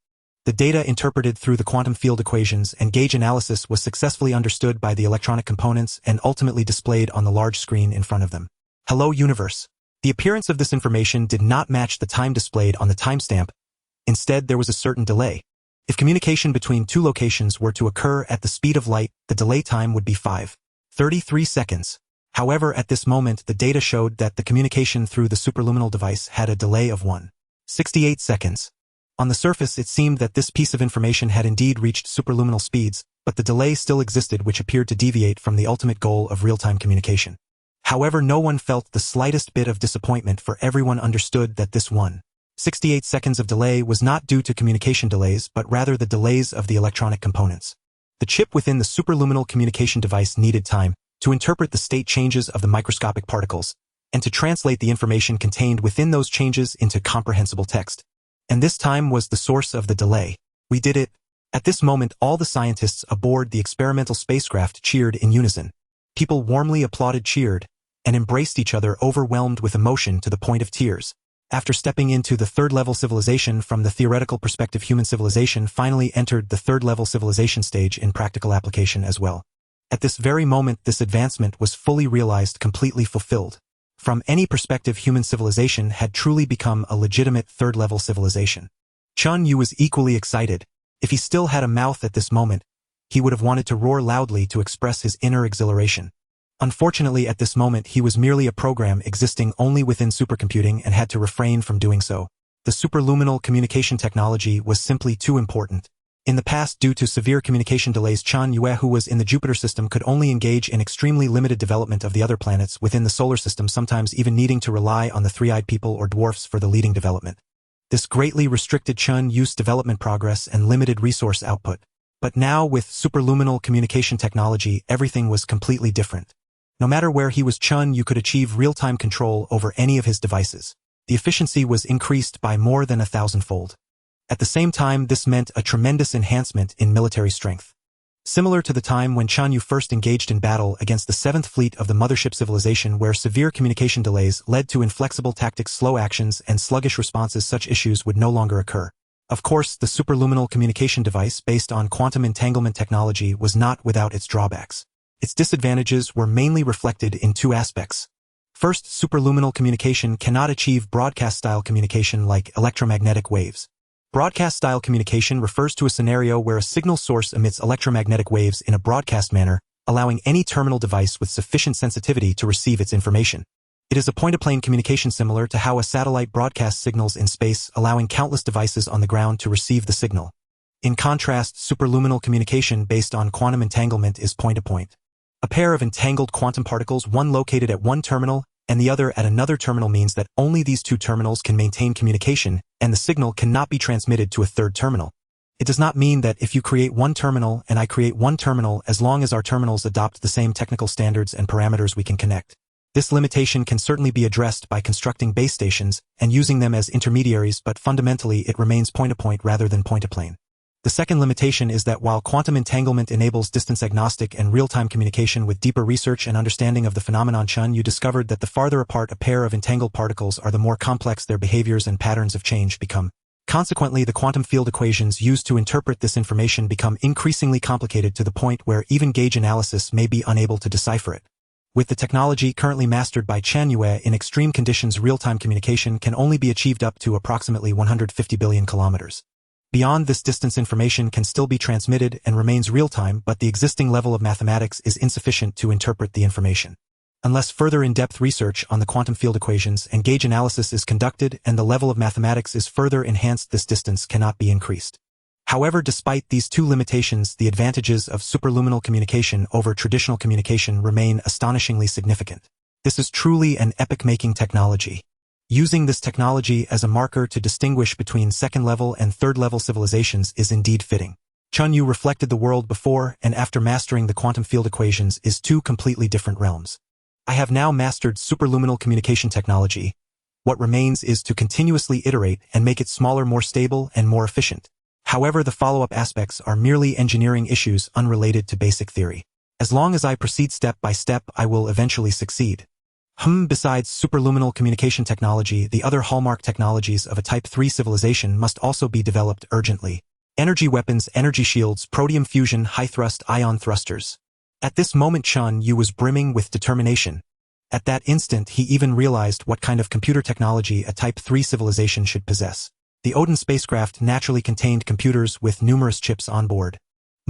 The data interpreted through the quantum field equations and gauge analysis was successfully understood by the electronic components and ultimately displayed on the large screen in front of them. Hello, universe. The appearance of this information did not match the time displayed on the timestamp. Instead, there was a certain delay. If communication between 2 locations were to occur at the speed of light, the delay time would be 5.33 33 seconds. However, at this moment, the data showed that the communication through the superluminal device had a delay of 168 seconds. On the surface, it seemed that this piece of information had indeed reached superluminal speeds, but the delay still existed, which appeared to deviate from the ultimate goal of real-time communication. However, no one felt the slightest bit of disappointment, for everyone understood that this 168 seconds of delay was not due to communication delays, but rather the delays of the electronic components. The chip within the superluminal communication device needed time to interpret the state changes of the microscopic particles, and to translate the information contained within those changes into comprehensible text. And this time was the source of the delay. We did it. At this moment, all the scientists aboard the experimental spacecraft cheered in unison. People warmly applauded, cheered, and embraced each other, overwhelmed with emotion to the point of tears. After stepping into the third-level civilization, from the theoretical perspective, human civilization finally entered the third-level civilization stage in practical application as well. At this very moment, this advancement was fully realized, completely fulfilled. From any perspective, human civilization had truly become a legitimate third-level civilization. Chen Yue was equally excited. If he still had a mouth at this moment, he would have wanted to roar loudly to express his inner exhilaration. Unfortunately, at this moment, he was merely a program existing only within supercomputing and had to refrain from doing so. The superluminal communication technology was simply too important. In the past, due to severe communication delays, Chen Yue, who was in the Jupiter system, could only engage in extremely limited development of the other planets within the solar system, sometimes even needing to rely on the three-eyed people or dwarfs for the leading development. This greatly restricted Chen Yue's development progress and limited resource output. But now, with superluminal communication technology, everything was completely different. No matter where he was, Chen Yue could achieve real-time control over any of his devices. The efficiency was increased by more than 1,000-fold. At the same time, this meant a tremendous enhancement in military strength. Similar to the time when Chen Yue first engaged in battle against the 7th Fleet of the Mothership civilization, where severe communication delays led to inflexible tactics, slow actions, and sluggish responses, such issues would no longer occur. Of course, the superluminal communication device based on quantum entanglement technology was not without its drawbacks. Its disadvantages were mainly reflected in two aspects. First, superluminal communication cannot achieve broadcast-style communication like electromagnetic waves. Broadcast-style communication refers to a scenario where a signal source emits electromagnetic waves in a broadcast manner, allowing any terminal device with sufficient sensitivity to receive its information. It is a point-to-plane communication similar to how a satellite broadcasts signals in space, allowing countless devices on the ground to receive the signal. In contrast, superluminal communication based on quantum entanglement is point-to-point. A pair of entangled quantum particles, one located at one terminal and the other at another terminal, means that only these two terminals can maintain communication, and the signal cannot be transmitted to a third terminal. It does not mean that if you create one terminal and I create one terminal, as long as our terminals adopt the same technical standards and parameters, we can connect. This limitation can certainly be addressed by constructing base stations and using them as intermediaries, but fundamentally it remains point-to-point rather than point-to-plane. The second limitation is that while quantum entanglement enables distance-agnostic and real-time communication, with deeper research and understanding of the phenomenon, Chen Yue discovered that the farther apart a pair of entangled particles are, the more complex their behaviors and patterns of change become. Consequently, the quantum field equations used to interpret this information become increasingly complicated, to the point where even gauge analysis may be unable to decipher it. With the technology currently mastered by Chen Yue, in extreme conditions, real-time communication can only be achieved up to approximately 150 billion kilometers. Beyond this distance, information can still be transmitted and remains real-time, but the existing level of mathematics is insufficient to interpret the information. Unless further in-depth research on the quantum field equations and gauge analysis is conducted and the level of mathematics is further enhanced, this distance cannot be increased. However, despite these two limitations, the advantages of superluminal communication over traditional communication remain astonishingly significant. This is truly an epoch-making technology. Using this technology as a marker to distinguish between second-level and third-level civilizations is indeed fitting. Chen Yue reflected the world before and after mastering the quantum field equations is two completely different realms. I have now mastered superluminal communication technology. What remains is to continuously iterate and make it smaller, more stable, and more efficient. However, the follow-up aspects are merely engineering issues unrelated to basic theory. As long as I proceed step by step, I will eventually succeed. Besides superluminal communication technology, the other hallmark technologies of a Type 3 civilization must also be developed urgently. Energy weapons, energy shields, protium fusion, high-thrust ion thrusters. At this moment, Chen Yue was brimming with determination. At that instant, he even realized what kind of computer technology a Type 3 civilization should possess. The Odin spacecraft naturally contained computers with numerous chips on board.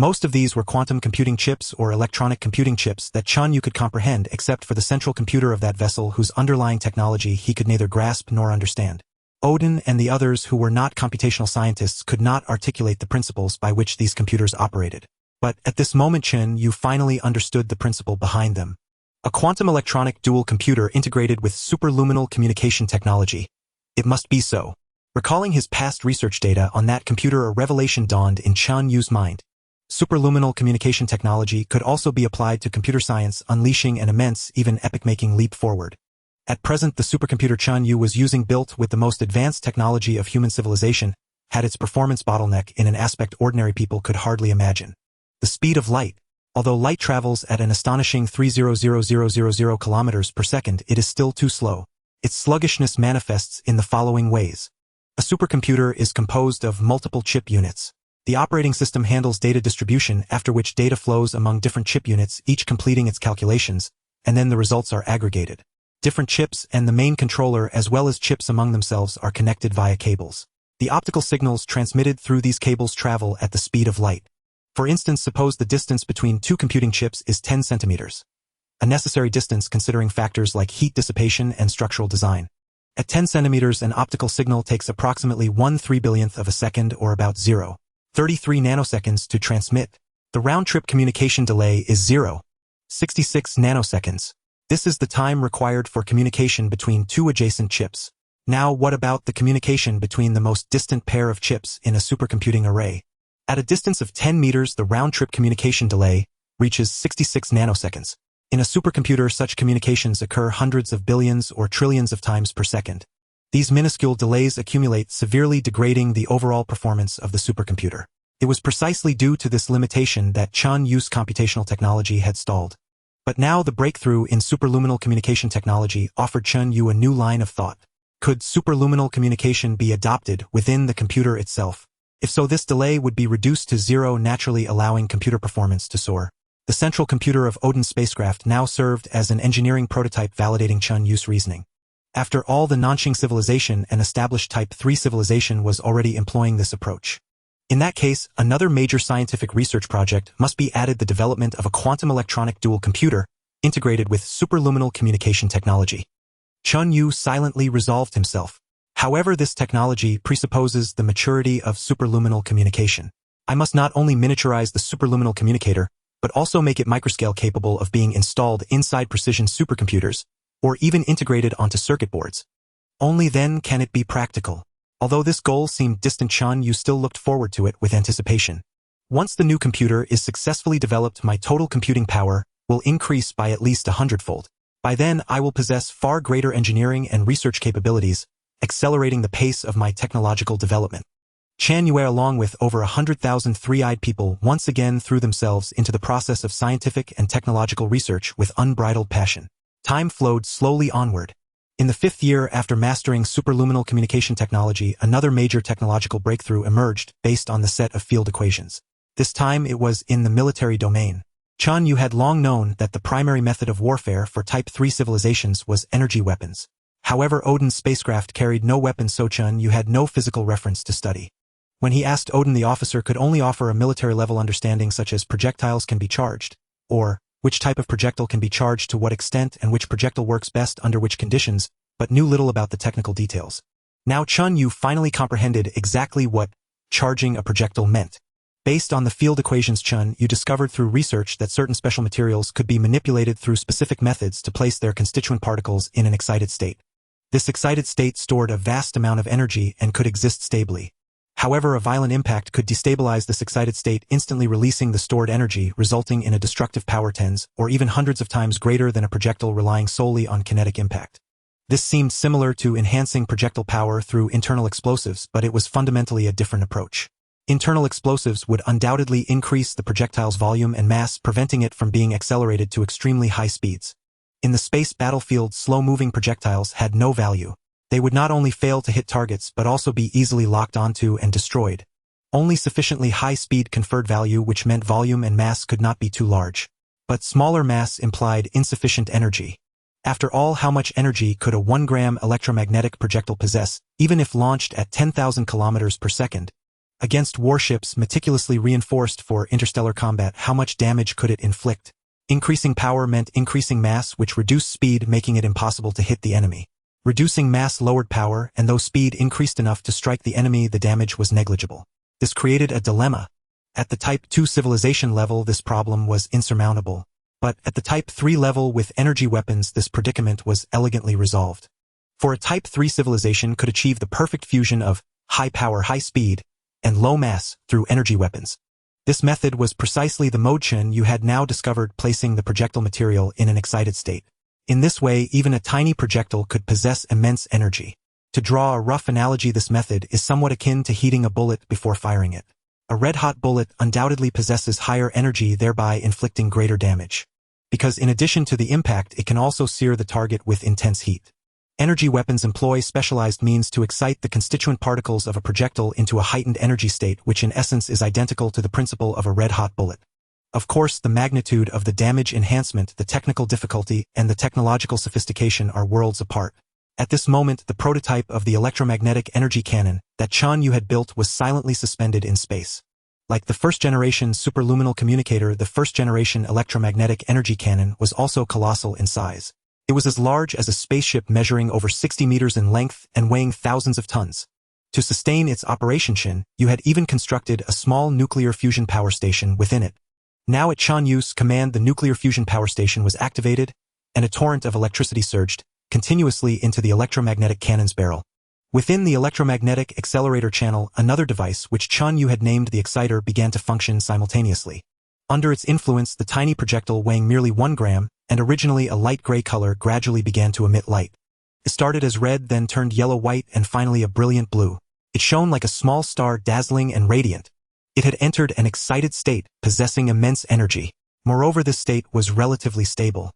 Most of these were quantum computing chips or electronic computing chips that Chen Yue could comprehend except for the central computer of that vessel whose underlying technology he could neither grasp nor understand. Odin and the others who were not computational scientists could not articulate the principles by which these computers operated. But at this moment Chen Yue finally understood the principle behind them. A quantum electronic dual computer integrated with superluminal communication technology. It must be so. Recalling his past research data on that computer, a revelation dawned in Chen Yue's mind. Superluminal communication technology could also be applied to computer science, unleashing an immense, even epic-making leap forward. At present, the supercomputer Chen Yue was using, built with the most advanced technology of human civilization, had its performance bottleneck in an aspect ordinary people could hardly imagine. The speed of light. Although light travels at an astonishing 300,000 kilometers per second, it is still too slow. Its sluggishness manifests in the following ways. A supercomputer is composed of multiple chip units. The operating system handles data distribution, after which data flows among different chip units, each completing its calculations, and then the results are aggregated. Different chips and the main controller as well as chips among themselves are connected via cables. The optical signals transmitted through these cables travel at the speed of light. For instance, suppose the distance between two computing chips is 10 centimeters. A necessary distance considering factors like heat dissipation and structural design. At 10 centimeters, an optical signal takes approximately 1/3 billionth of a second, or about 0.33 nanoseconds to transmit. The round-trip communication delay is 0.66 nanoseconds. This is the time required for communication between two adjacent chips. Now, what about the communication between the most distant pair of chips in a supercomputing array? At a distance of 10 meters, the round-trip communication delay reaches 66 nanoseconds. In a supercomputer, such communications occur hundreds of billions or trillions of times per second. These minuscule delays accumulate, severely degrading the overall performance of the supercomputer. It was precisely due to this limitation that Chen Yue's computational technology had stalled. But now the breakthrough in superluminal communication technology offered Chen Yue a new line of thought. Could superluminal communication be adopted within the computer itself? If so, this delay would be reduced to zero, naturally allowing computer performance to soar. The central computer of Odin's spacecraft now served as an engineering prototype validating Chen Yue's reasoning. After all, the Nanxing civilization, an established Type 3 civilization, was already employing this approach. In that case, another major scientific research project must be added: the development of a quantum electronic dual computer integrated with superluminal communication technology. Chen Yue silently resolved himself. However, this technology presupposes the maturity of superluminal communication. I must not only miniaturize the superluminal communicator, but also make it microscale, capable of being installed inside precision supercomputers, or even integrated onto circuit boards. Only then can it be practical. Although this goal seemed distant, Chen Yue still looked forward to it with anticipation. Once the new computer is successfully developed, my total computing power will increase by at least 100-fold. By then, I will possess far greater engineering and research capabilities, accelerating the pace of my technological development. Chen Yue, along with over 100,000 three-eyed people, once again threw themselves into the process of scientific and technological research with unbridled passion. Time flowed slowly onward. In the 5th year after mastering superluminal communication technology, another major technological breakthrough emerged based on the set of field equations. This time it was in the military domain. Chen Yue had long known that the primary method of warfare for Type 3 civilizations was energy weapons. However, Odin's spacecraft carried no weapons, so Chen Yue had no physical reference to study. When he asked Odin, the officer could only offer a military-level understanding, such as projectiles can be charged, or which type of projectile can be charged to what extent and which projectile works best under which conditions, but knew little about the technical details. Now Chen Yue finally comprehended exactly what charging a projectile meant. Based on the field equations, Chen Yue discovered through research that certain special materials could be manipulated through specific methods to place their constituent particles in an excited state. This excited state stored a vast amount of energy and could exist stably. However, a violent impact could destabilize this excited state, instantly releasing the stored energy, resulting in a destructive power tens or even hundreds of times greater than a projectile relying solely on kinetic impact. This seemed similar to enhancing projectile power through internal explosives, but it was fundamentally a different approach. Internal explosives would undoubtedly increase the projectile's volume and mass, preventing it from being accelerated to extremely high speeds. In the space battlefield, slow-moving projectiles had no value. They would not only fail to hit targets but also be easily locked onto and destroyed. Only sufficiently high speed conferred value, which meant volume and mass could not be too large. But smaller mass implied insufficient energy. After all, how much energy could a 1-gram electromagnetic projectile possess, even if launched at 10,000 kilometers per second? Against warships meticulously reinforced for interstellar combat, how much damage could it inflict? Increasing power meant increasing mass, which reduced speed, making it impossible to hit the enemy. Reducing mass lowered power, and though speed increased enough to strike the enemy, the damage was negligible. This created a dilemma. At the Type 2 civilization level, this problem was insurmountable. But at the Type 3 level with energy weapons, this predicament was elegantly resolved. For a Type 3 civilization could achieve the perfect fusion of high power, high speed, and low mass through energy weapons. This method was precisely the mode Chen Yue had now discovered, placing the projectile material in an excited state. In this way, even a tiny projectile could possess immense energy. To draw a rough analogy, this method is somewhat akin to heating a bullet before firing it. A red-hot bullet undoubtedly possesses higher energy, thereby inflicting greater damage. Because in addition to the impact, it can also sear the target with intense heat. Energy weapons employ specialized means to excite the constituent particles of a projectile into a heightened energy state, which in essence is identical to the principle of a red-hot bullet. Of course, the magnitude of the damage enhancement, the technical difficulty, and the technological sophistication are worlds apart. At this moment, the prototype of the electromagnetic energy cannon that Chen Yue had built was silently suspended in space. Like the first-generation superluminal communicator, the first-generation electromagnetic energy cannon was also colossal in size. It was as large as a spaceship, measuring over 60 meters in length and weighing thousands of tons. To sustain its operation, Chen Yue had even constructed a small nuclear fusion power station within it. Now at Chen Yue's command, the nuclear fusion power station was activated, and a torrent of electricity surged continuously into the electromagnetic cannon's barrel. Within the electromagnetic accelerator channel, another device, which Chen Yue had named the exciter, began to function simultaneously. Under its influence, the tiny projectile, weighing merely 1 gram, and originally a light gray color, gradually began to emit light. It started as red, then turned yellow-white, and finally a brilliant blue. It shone like a small star, dazzling and radiant. It had entered an excited state, possessing immense energy. Moreover, this state was relatively stable.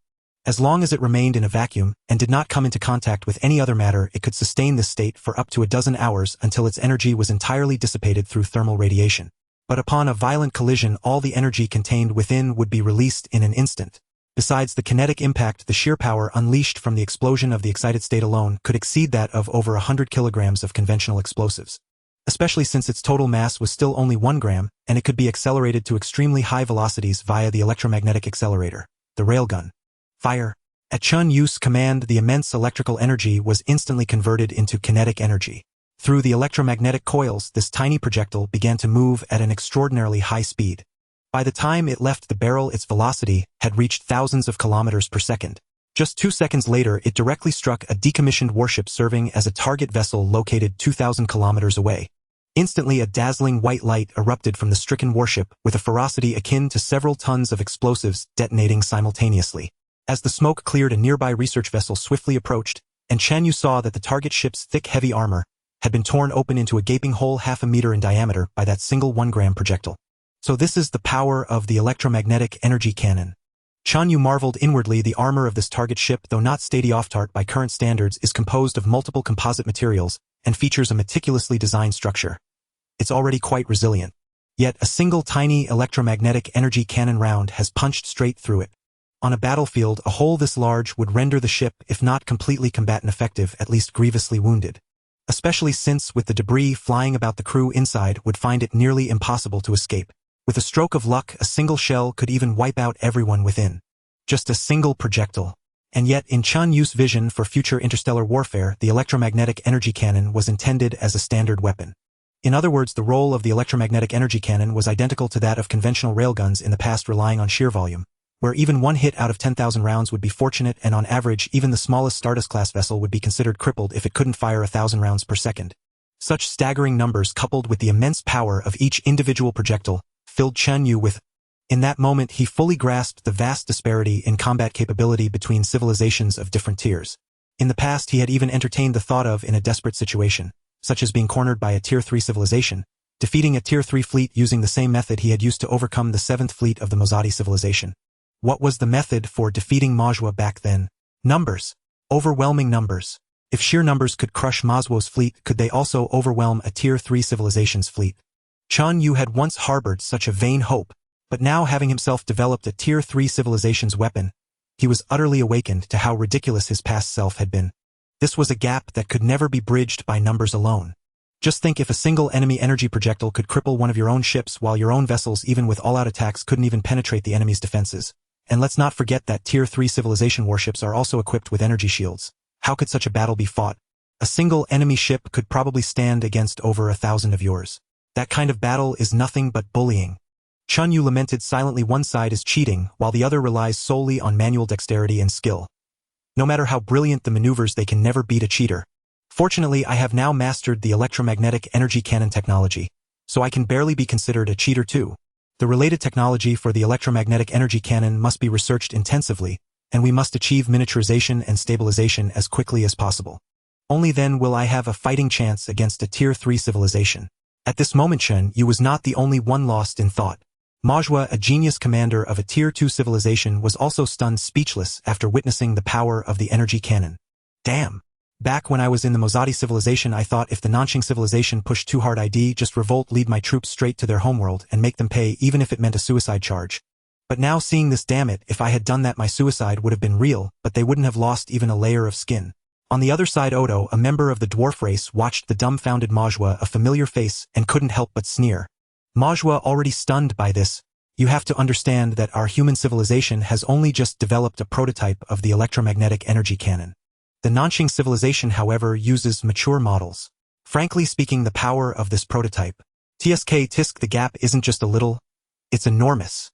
As long as it remained in a vacuum and did not come into contact with any other matter, it could sustain this state for up to a dozen hours until its energy was entirely dissipated through thermal radiation. But upon a violent collision, all the energy contained within would be released in an instant. Besides the kinetic impact, the sheer power unleashed from the explosion of the excited state alone could exceed that of over 100 kilograms of conventional explosives. Especially since its total mass was still only 1 gram, and it could be accelerated to extremely high velocities via the electromagnetic accelerator, the railgun. Fire. At Chen Yue's command, the immense electrical energy was instantly converted into kinetic energy. Through the electromagnetic coils, this tiny projectile began to move at an extraordinarily high speed. By the time it left the barrel, its velocity had reached thousands of kilometers per second. Just 2 seconds later, it directly struck a decommissioned warship serving as a target vessel located 2,000 kilometers away. Instantly, a dazzling white light erupted from the stricken warship with a ferocity akin to several tons of explosives detonating simultaneously. As the smoke cleared, a nearby research vessel swiftly approached, and Chen Yue saw that the target ship's thick, heavy armor had been torn open into a gaping hole half a meter in diameter by that single 1-gram projectile. So this is the power of the electromagnetic energy cannon. Chen Yue marveled inwardly. The armor of this target ship, though not state-of-the-art by current standards, is composed of multiple composite materials and features a meticulously designed structure. It's already quite resilient. Yet a single tiny electromagnetic energy cannon round has punched straight through it. On a battlefield, a hole this large would render the ship, if not completely combat ineffective, at least grievously wounded. Especially since, with the debris flying about, the crew inside would find it nearly impossible to escape. With a stroke of luck, a single shell could even wipe out everyone within. Just a single projectile. And yet, in Chen Yue's vision for future interstellar warfare, the electromagnetic energy cannon was intended as a standard weapon. In other words, the role of the electromagnetic energy cannon was identical to that of conventional railguns in the past, relying on sheer volume, where even one hit out of 10,000 rounds would be fortunate, and on average, even the smallest Stardust-class vessel would be considered crippled if it couldn't fire 1,000 rounds per second. Such staggering numbers, coupled with the immense power of each individual projectile, filled Chen Yue with. In that moment, he fully grasped the vast disparity in combat capability between civilizations of different tiers. In the past, he had even entertained the thought of, in a desperate situation, such as being cornered by a Tier 3 civilization, defeating a Tier 3 fleet using the same method he had used to overcome the 7th fleet of the Mozadi civilization. What was the method for defeating Mazhua back then? Numbers. Overwhelming numbers. If sheer numbers could crush Mazhuo's fleet, could they also overwhelm a Tier 3 civilization's fleet? Chen Yue had once harbored such a vain hope, but now, having himself developed a Tier 3 civilization's weapon, he was utterly awakened to how ridiculous his past self had been. This was a gap that could never be bridged by numbers alone. Just think if a single enemy energy projectile could cripple one of your own ships while your own vessels even with all-out attacks couldn't even penetrate the enemy's defenses. And let's not forget that Tier 3 civilization warships are also equipped with energy shields. How could such a battle be fought? A single enemy ship could probably stand against over 1,000 of yours. That kind of battle is nothing but bullying. Chen Yue lamented silently. One side is cheating, while the other relies solely on manual dexterity and skill. No matter how brilliant the maneuvers, they can never beat a cheater. Fortunately, I have now mastered the electromagnetic energy cannon technology, so I can barely be considered a cheater too. The related technology for the electromagnetic energy cannon must be researched intensively, and we must achieve miniaturization and stabilization as quickly as possible. Only then will I have a fighting chance against a Tier 3 civilization. At this moment Chen Yue was not the only one lost in thought. Ma Zhua, a genius commander of a Tier 2 civilization, was also stunned speechless after witnessing the power of the energy cannon. Damn! Back when I was in the Mozadi civilization, I thought if the Nanxing civilization pushed too hard, I'd just revolt, lead my troops straight to their homeworld, and make them pay even if it meant a suicide charge. But now seeing this, damn it, if I had done that my suicide would have been real, but they wouldn't have lost even a layer of skin. On the other side, Odo, a member of the dwarf race, watched the dumbfounded Ma Zhua, a familiar face, and couldn't help but sneer. Ma Zhua, already stunned by this, you have to understand that our human civilization has only just developed a prototype of the electromagnetic energy cannon. The Nanxing civilization, however, uses mature models. Frankly speaking, the power of this prototype, tisk, the gap isn't just a little, it's enormous.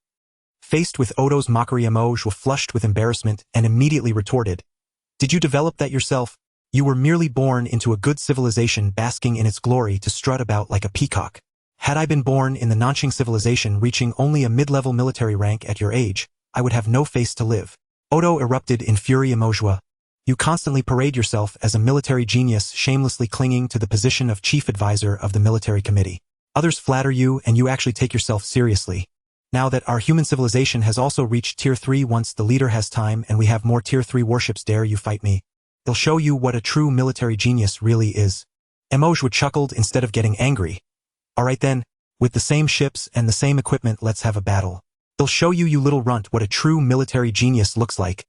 Faced with Odo's mockery, Ma Zhua flushed with embarrassment and immediately retorted, "Did you develop that yourself? You were merely born into a good civilization basking in its glory to strut about like a peacock. Had I been born in the Nanxing civilization reaching only a mid-level military rank at your age, I would have no face to live." Odo erupted in fury. Ma Zhua, you constantly parade yourself as a military genius, shamelessly clinging to the position of chief advisor of the military committee. Others flatter you and you actually take yourself seriously. Now that our human civilization has also reached Tier 3, once the leader has time and we have more Tier 3 warships, dare you fight me? They'll show you what a true military genius really is. Ma Zhua chuckled instead of getting angry. Alright then, with the same ships and the same equipment, let's have a battle. They'll show you, you little runt, what a true military genius looks like.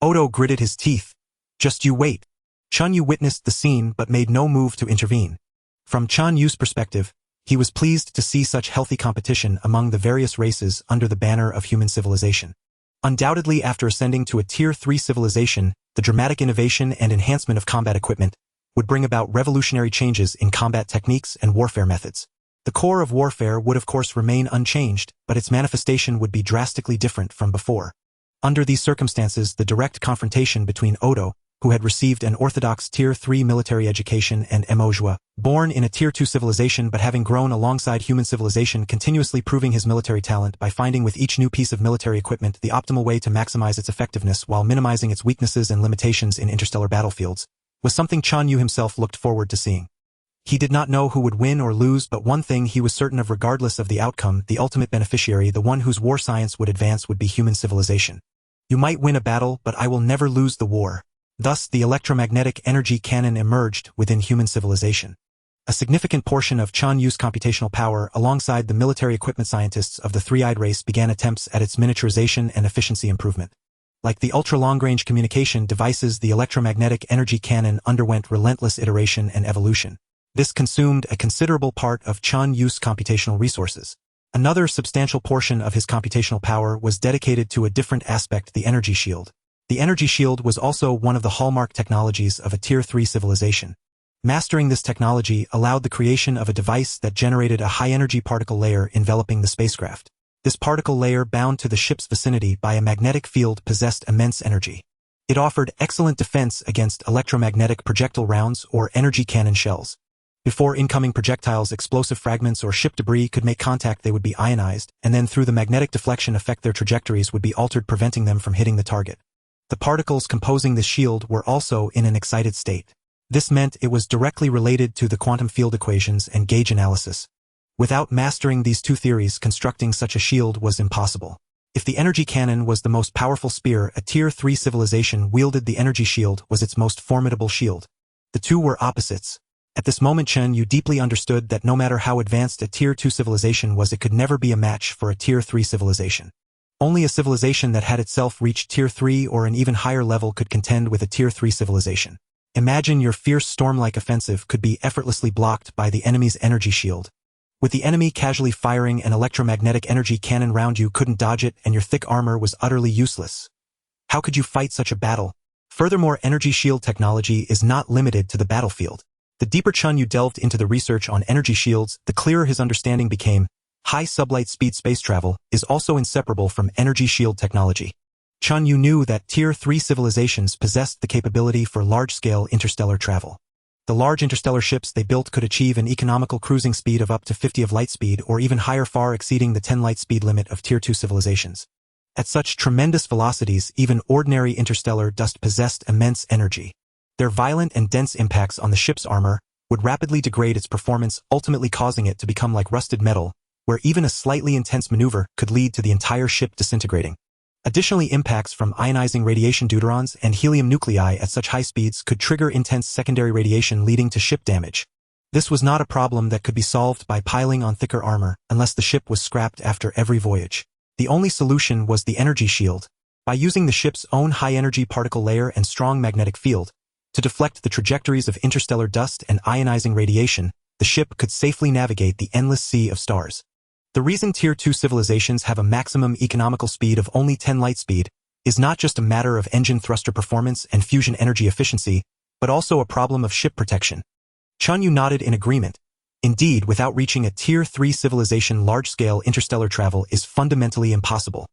Odo gritted his teeth. Just you wait. Chen Yue witnessed the scene but made no move to intervene. From Chen Yue's perspective, he was pleased to see such healthy competition among the various races under the banner of human civilization. Undoubtedly, after ascending to a Tier 3 civilization, the dramatic innovation and enhancement of combat equipment would bring about revolutionary changes in combat techniques and warfare methods. The core of warfare would of course remain unchanged, but its manifestation would be drastically different from before. Under these circumstances, the direct confrontation between Odo, who had received an orthodox Tier 3 military education, and Ma Zhua, born in a Tier 2 civilization but having grown alongside human civilization, continuously proving his military talent by finding with each new piece of military equipment the optimal way to maximize its effectiveness while minimizing its weaknesses and limitations in interstellar battlefields, was something Chen Yue himself looked forward to seeing. He did not know who would win or lose, but one thing he was certain of: regardless of the outcome, the ultimate beneficiary, the one whose war science would advance, would be human civilization. You might win a battle, but I will never lose the war. Thus, the electromagnetic energy cannon emerged within human civilization. A significant portion of Chen Yue's computational power, alongside the military equipment scientists of the three-eyed race, began attempts at its miniaturization and efficiency improvement. Like the ultra-long-range communication devices, the electromagnetic energy cannon underwent relentless iteration and evolution. This consumed a considerable part of Chen Yue's computational resources. Another substantial portion of his computational power was dedicated to a different aspect: the energy shield. The energy shield was also one of the hallmark technologies of a Tier 3 civilization. Mastering this technology allowed the creation of a device that generated a high-energy particle layer enveloping the spacecraft. This particle layer, bound to the ship's vicinity by a magnetic field, possessed immense energy. It offered excellent defense against electromagnetic projectile rounds or energy cannon shells. Before incoming projectiles, explosive fragments, or ship debris could make contact, they would be ionized, and then through the magnetic deflection effect their trajectories would be altered, preventing them from hitting the target. The particles composing the shield were also in an excited state. This meant it was directly related to the quantum field equations and gauge analysis. Without mastering these two theories, constructing such a shield was impossible. If the energy cannon was the most powerful spear a Tier 3 civilization wielded, the energy shield was its most formidable shield. The two were opposites. At this moment, Chen Yue deeply understood that no matter how advanced a Tier 2 civilization was, it could never be a match for a Tier 3 civilization. Only a civilization that had itself reached Tier 3 or an even higher level could contend with a Tier 3 civilization. Imagine your fierce storm-like offensive could be effortlessly blocked by the enemy's energy shield. With the enemy casually firing an electromagnetic energy cannon round you couldn't dodge it and your thick armor was utterly useless. How could you fight such a battle? Furthermore, energy shield technology is not limited to the battlefield. The deeper Chen Yue delved into the research on energy shields, the clearer his understanding became. High sublight speed space travel is also inseparable from energy shield technology. Chen Yue knew that Tier 3 civilizations possessed the capability for large-scale interstellar travel. The large interstellar ships they built could achieve an economical cruising speed of up to 50 of light speed or even higher, far exceeding the 10 light speed limit of Tier 2 civilizations. At such tremendous velocities, even ordinary interstellar dust possessed immense energy. Their violent and dense impacts on the ship's armor would rapidly degrade its performance, ultimately causing it to become like rusted metal, where even a slightly intense maneuver could lead to the entire ship disintegrating. Additionally, impacts from ionizing radiation deuterons and helium nuclei at such high speeds could trigger intense secondary radiation leading to ship damage. This was not a problem that could be solved by piling on thicker armor unless the ship was scrapped after every voyage. The only solution was the energy shield. By using the ship's own high-energy particle layer and strong magnetic field to deflect the trajectories of interstellar dust and ionizing radiation, the ship could safely navigate the endless sea of stars. The reason Tier 2 civilizations have a maximum economical speed of only 10 light speed is not just a matter of engine thruster performance and fusion energy efficiency, but also a problem of ship protection. Chen Yue nodded in agreement. Indeed, without reaching a Tier 3 civilization, large-scale interstellar travel is fundamentally impossible.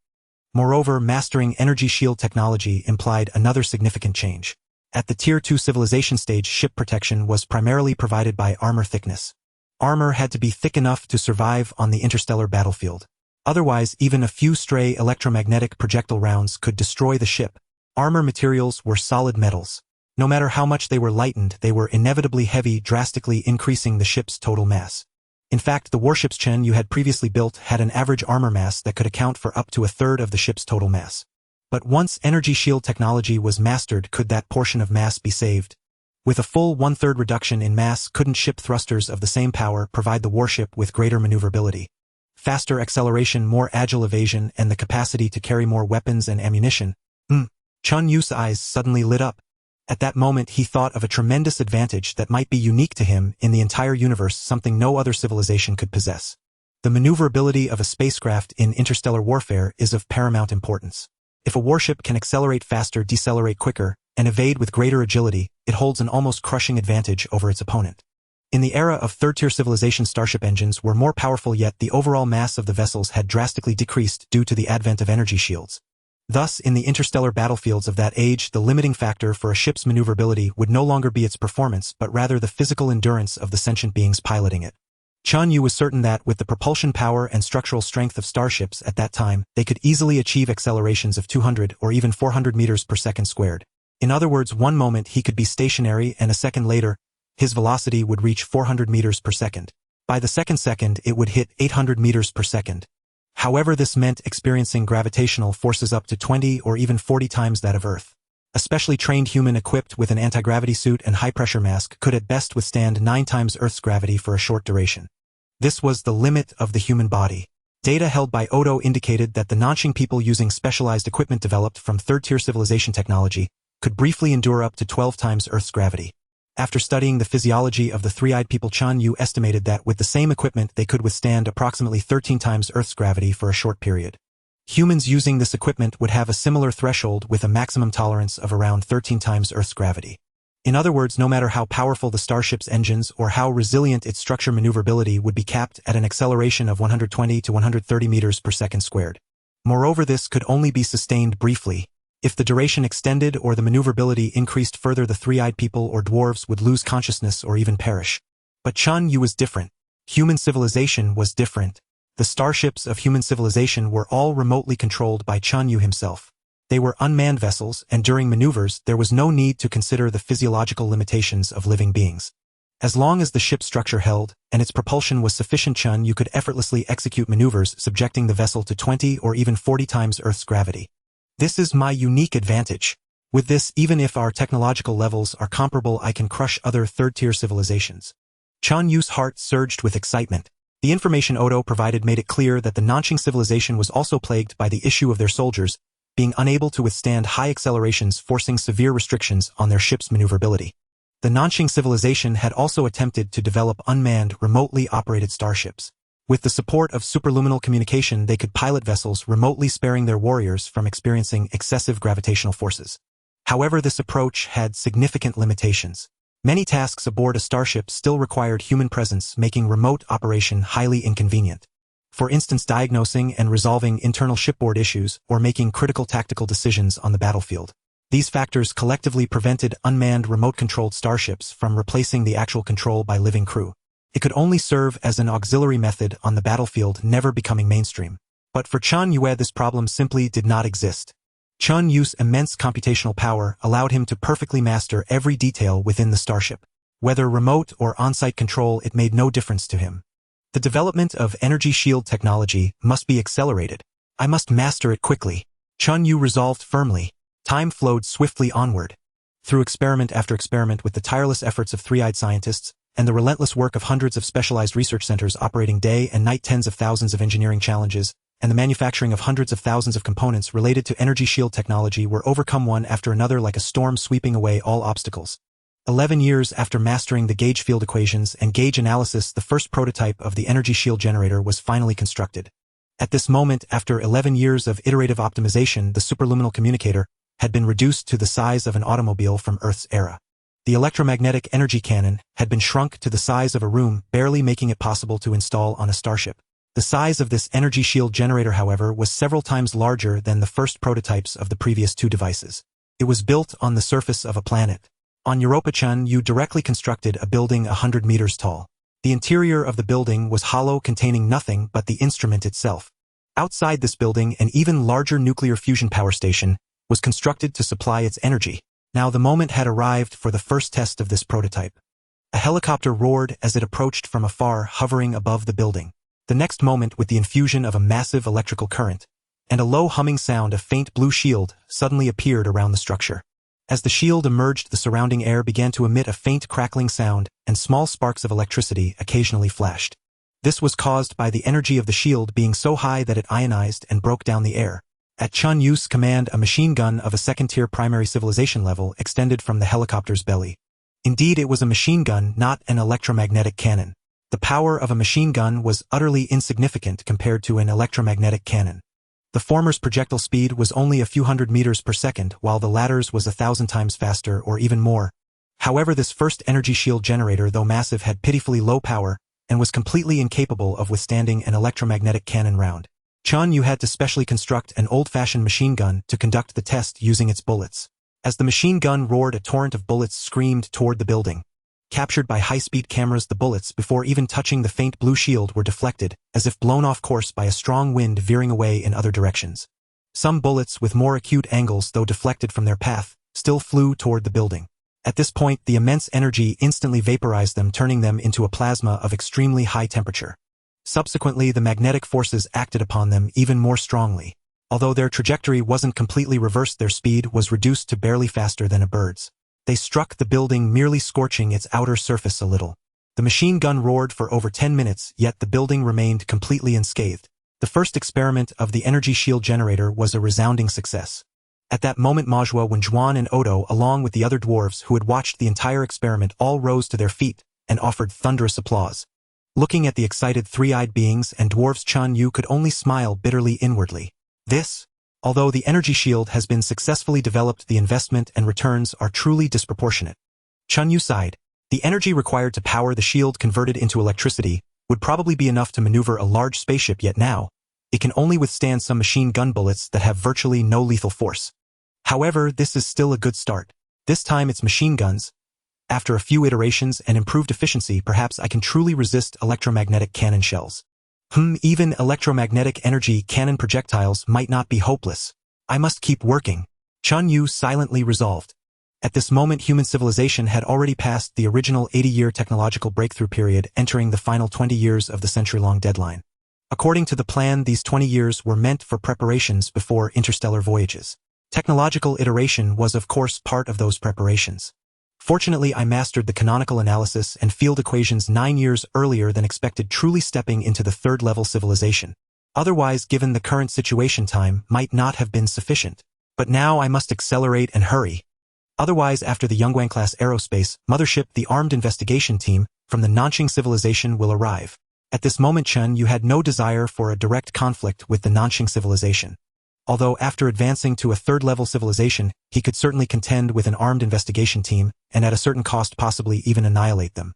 Moreover, mastering energy shield technology implied another significant change. At the Tier 2 civilization stage, ship protection was primarily provided by armor thickness. Armor had to be thick enough to survive on the interstellar battlefield. Otherwise, even a few stray electromagnetic projectile rounds could destroy the ship. Armor materials were solid metals. No matter how much they were lightened, they were inevitably heavy, drastically increasing the ship's total mass. In fact, the warships Chen Yue had previously built had an average armor mass that could account for up to a third of the ship's total mass. But once energy shield technology was mastered, could that portion of mass be saved? With a full one-third reduction in mass, couldn't ship thrusters of the same power provide the warship with greater maneuverability, faster acceleration, more agile evasion, and the capacity to carry more weapons and ammunition? Chen Yue's eyes suddenly lit up. At that moment, he thought of a tremendous advantage that might be unique to him in the entire universe, something no other civilization could possess. The maneuverability of a spacecraft in interstellar warfare is of paramount importance. If a warship can accelerate faster, decelerate quicker, and evade with greater agility, it holds an almost crushing advantage over its opponent. In the era of third-tier civilization, starship engines were more powerful, yet the overall mass of the vessels had drastically decreased due to the advent of energy shields. Thus, in the interstellar battlefields of that age, the limiting factor for a ship's maneuverability would no longer be its performance, but rather the physical endurance of the sentient beings piloting it. Chen Yue was certain that, with the propulsion power and structural strength of starships at that time, they could easily achieve accelerations of 200 or even 400 meters per second squared. In other words, one moment he could be stationary and a second later, his velocity would reach 400 meters per second. By the second, it would hit 800 meters per second. However, this meant experiencing gravitational forces up to 20 or even 40 times that of Earth. A specially trained human equipped with an anti-gravity suit and high-pressure mask could at best withstand 9 times Earth's gravity for a short duration. This was the limit of the human body. Data held by Odo indicated that the Nanxing people, using specialized equipment developed from third-tier civilization technology, could briefly endure up to 12 times Earth's gravity. After studying the physiology of the three-eyed people, Chen Yue estimated that with the same equipment they could withstand approximately 13 times Earth's gravity for a short period. Humans using this equipment would have a similar threshold with a maximum tolerance of around 13 times Earth's gravity. In other words, no matter how powerful the starship's engines or how resilient its structure, maneuverability would be capped at an acceleration of 120 to 130 meters per second squared. Moreover, this could only be sustained briefly. If the duration extended or the maneuverability increased further, the three-eyed people or dwarves would lose consciousness or even perish. But Chen Yue was different. Human civilization was different. The starships of human civilization were all remotely controlled by Chen Yue himself. They were unmanned vessels, and during maneuvers there was no need to consider the physiological limitations of living beings. As long as the ship's structure held, and its propulsion was sufficient, Chen Yue could effortlessly execute maneuvers subjecting the vessel to 20 or even 40 times Earth's gravity. This is my unique advantage. With this, even if our technological levels are comparable, I can crush other third-tier civilizations. Chen Yue's heart surged with excitement. The information Odo provided made it clear that the Nanxing civilization was also plagued by the issue of their soldiers being unable to withstand high accelerations, forcing severe restrictions on their ship's maneuverability. The Nanxing civilization had also attempted to develop unmanned, remotely operated starships. With the support of superluminal communication, they could pilot vessels remotely, sparing their warriors from experiencing excessive gravitational forces. However, this approach had significant limitations. Many tasks aboard a starship still required human presence, making remote operation highly inconvenient. For instance, diagnosing and resolving internal shipboard issues or making critical tactical decisions on the battlefield. These factors collectively prevented unmanned remote-controlled starships from replacing the actual control by living crew. It could only serve as an auxiliary method on the battlefield, never becoming mainstream. But for Chen Yue, this problem simply did not exist. Chen Yue's immense computational power allowed him to perfectly master every detail within the starship. Whether remote or on-site control, it made no difference to him. The development of energy shield technology must be accelerated. I must master it quickly. Chen Yue resolved firmly. Time flowed swiftly onward. Through experiment after experiment, with the tireless efforts of three-eyed scientists, and the relentless work of hundreds of specialized research centers operating day and night, tens of thousands of engineering challenges, and the manufacturing of hundreds of thousands of components related to energy shield technology were overcome one after another like a storm, sweeping away all obstacles. 11 years after mastering the gauge field equations and gauge analysis, the first prototype of the energy shield generator was finally constructed. At this moment, after 11 years of iterative optimization, the superluminal communicator had been reduced to the size of an automobile from Earth's era. The electromagnetic energy cannon had been shrunk to the size of a room, barely making it possible to install on a starship. The size of this energy shield generator, however, was several times larger than the first prototypes of the previous two devices. It was built on the surface of a planet. On Europa, Chen Yue directly constructed a building 100 meters tall. The interior of the building was hollow, containing nothing but the instrument itself. Outside this building, an even larger nuclear fusion power station was constructed to supply its energy. Now the moment had arrived for the first test of this prototype. A helicopter roared as it approached from afar, hovering above the building. The next moment, with the infusion of a massive electrical current, and a low humming sound, a faint blue shield suddenly appeared around the structure. As the shield emerged, the surrounding air began to emit a faint crackling sound, and small sparks of electricity occasionally flashed. This was caused by the energy of the shield being so high that it ionized and broke down the air. At Chen Yue's command, a machine gun of a second-tier primary civilization level extended from the helicopter's belly. Indeed, it was a machine gun, not an electromagnetic cannon. The power of a machine gun was utterly insignificant compared to an electromagnetic cannon. The former's projectile speed was only a few hundred meters per second, while the latter's was 1,000 times faster or even more. However, this first energy shield generator, though massive, had pitifully low power and was completely incapable of withstanding an electromagnetic cannon round. Chen Yue had to specially construct an old-fashioned machine gun to conduct the test using its bullets. As the machine gun roared, a torrent of bullets screamed toward the building. Captured by high-speed cameras, the bullets, before even touching the faint blue shield, were deflected, as if blown off course by a strong wind, veering away in other directions. Some bullets, with more acute angles though deflected from their path, still flew toward the building. At this point, the immense energy instantly vaporized them, turning them into a plasma of extremely high temperature. Subsequently, the magnetic forces acted upon them even more strongly. Although their trajectory wasn't completely reversed, their speed was reduced to barely faster than a bird's. They struck the building, merely scorching its outer surface a little. The machine gun roared for over 10 minutes, yet the building remained completely unscathed. The first experiment of the energy shield generator was a resounding success. At that moment, Majua, Wenjuan, and Odo, along with the other dwarves who had watched the entire experiment, all rose to their feet and offered thunderous applause. Looking at the excited three-eyed beings and dwarves, Chen Yue could only smile bitterly inwardly. Although the energy shield has been successfully developed, the investment and returns are truly disproportionate. Chen Yue sighed. The energy required to power the shield converted into electricity would probably be enough to maneuver a large spaceship, yet now, it can only withstand some machine gun bullets that have virtually no lethal force. However, this is still a good start. This time it's machine guns. After a few iterations and improved efficiency, perhaps I can truly resist electromagnetic cannon shells. Even electromagnetic energy cannon projectiles might not be hopeless. I must keep working. Chen Yue silently resolved. At this moment, human civilization had already passed the original 80-year technological breakthrough period, entering the final 20 years of the century-long deadline. According to the plan, these 20 years were meant for preparations before interstellar voyages. Technological iteration was, of course, part of those preparations. Fortunately, I mastered the canonical analysis and field equations 9 years earlier than expected, truly stepping into the third-level civilization. Otherwise, given the current situation, time might not have been sufficient. But now I must accelerate and hurry. Otherwise, after the Yongguang-class aerospace mothership, the armed investigation team from the Nanxing civilization will arrive. At this moment, Chen Yue had no desire for a direct conflict with the Nanxing civilization. Although after advancing to a third-level civilization, he could certainly contend with an armed investigation team, and at a certain cost possibly even annihilate them.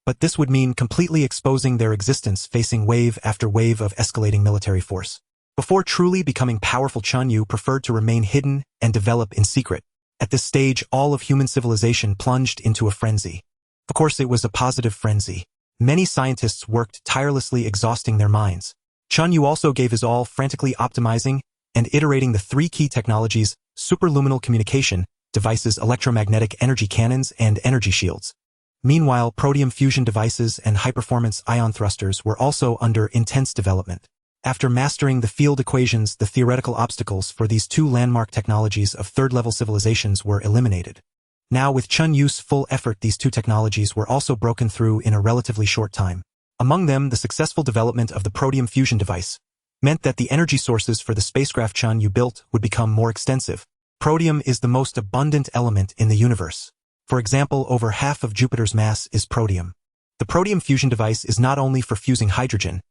But this would mean completely exposing their existence facing wave after wave of escalating military force. Before truly becoming powerful, Chen Yue preferred to remain hidden and develop in secret. At this stage, all of human civilization plunged into a frenzy. Of course, it was a positive frenzy. Many scientists worked tirelessly, exhausting their minds. Chen Yue also gave his all, frantically optimizing and iterating the three key technologies: superluminal communication devices, electromagnetic energy cannons, and energy shields. Meanwhile, protium fusion devices and high-performance ion thrusters were also under intense development. After mastering the field equations, the theoretical obstacles for these two landmark technologies of third-level civilizations were eliminated. Now, with Chen Yue's full effort, these two technologies were also broken through in a relatively short time. Among them, the successful development of the protium fusion device meant that the energy sources for the spacecraft Chen Yue built would become more extensive. Protium is the most abundant element in the universe. For example, over half of Jupiter's mass is protium. The protium fusion device is not only for fusing hydrogen,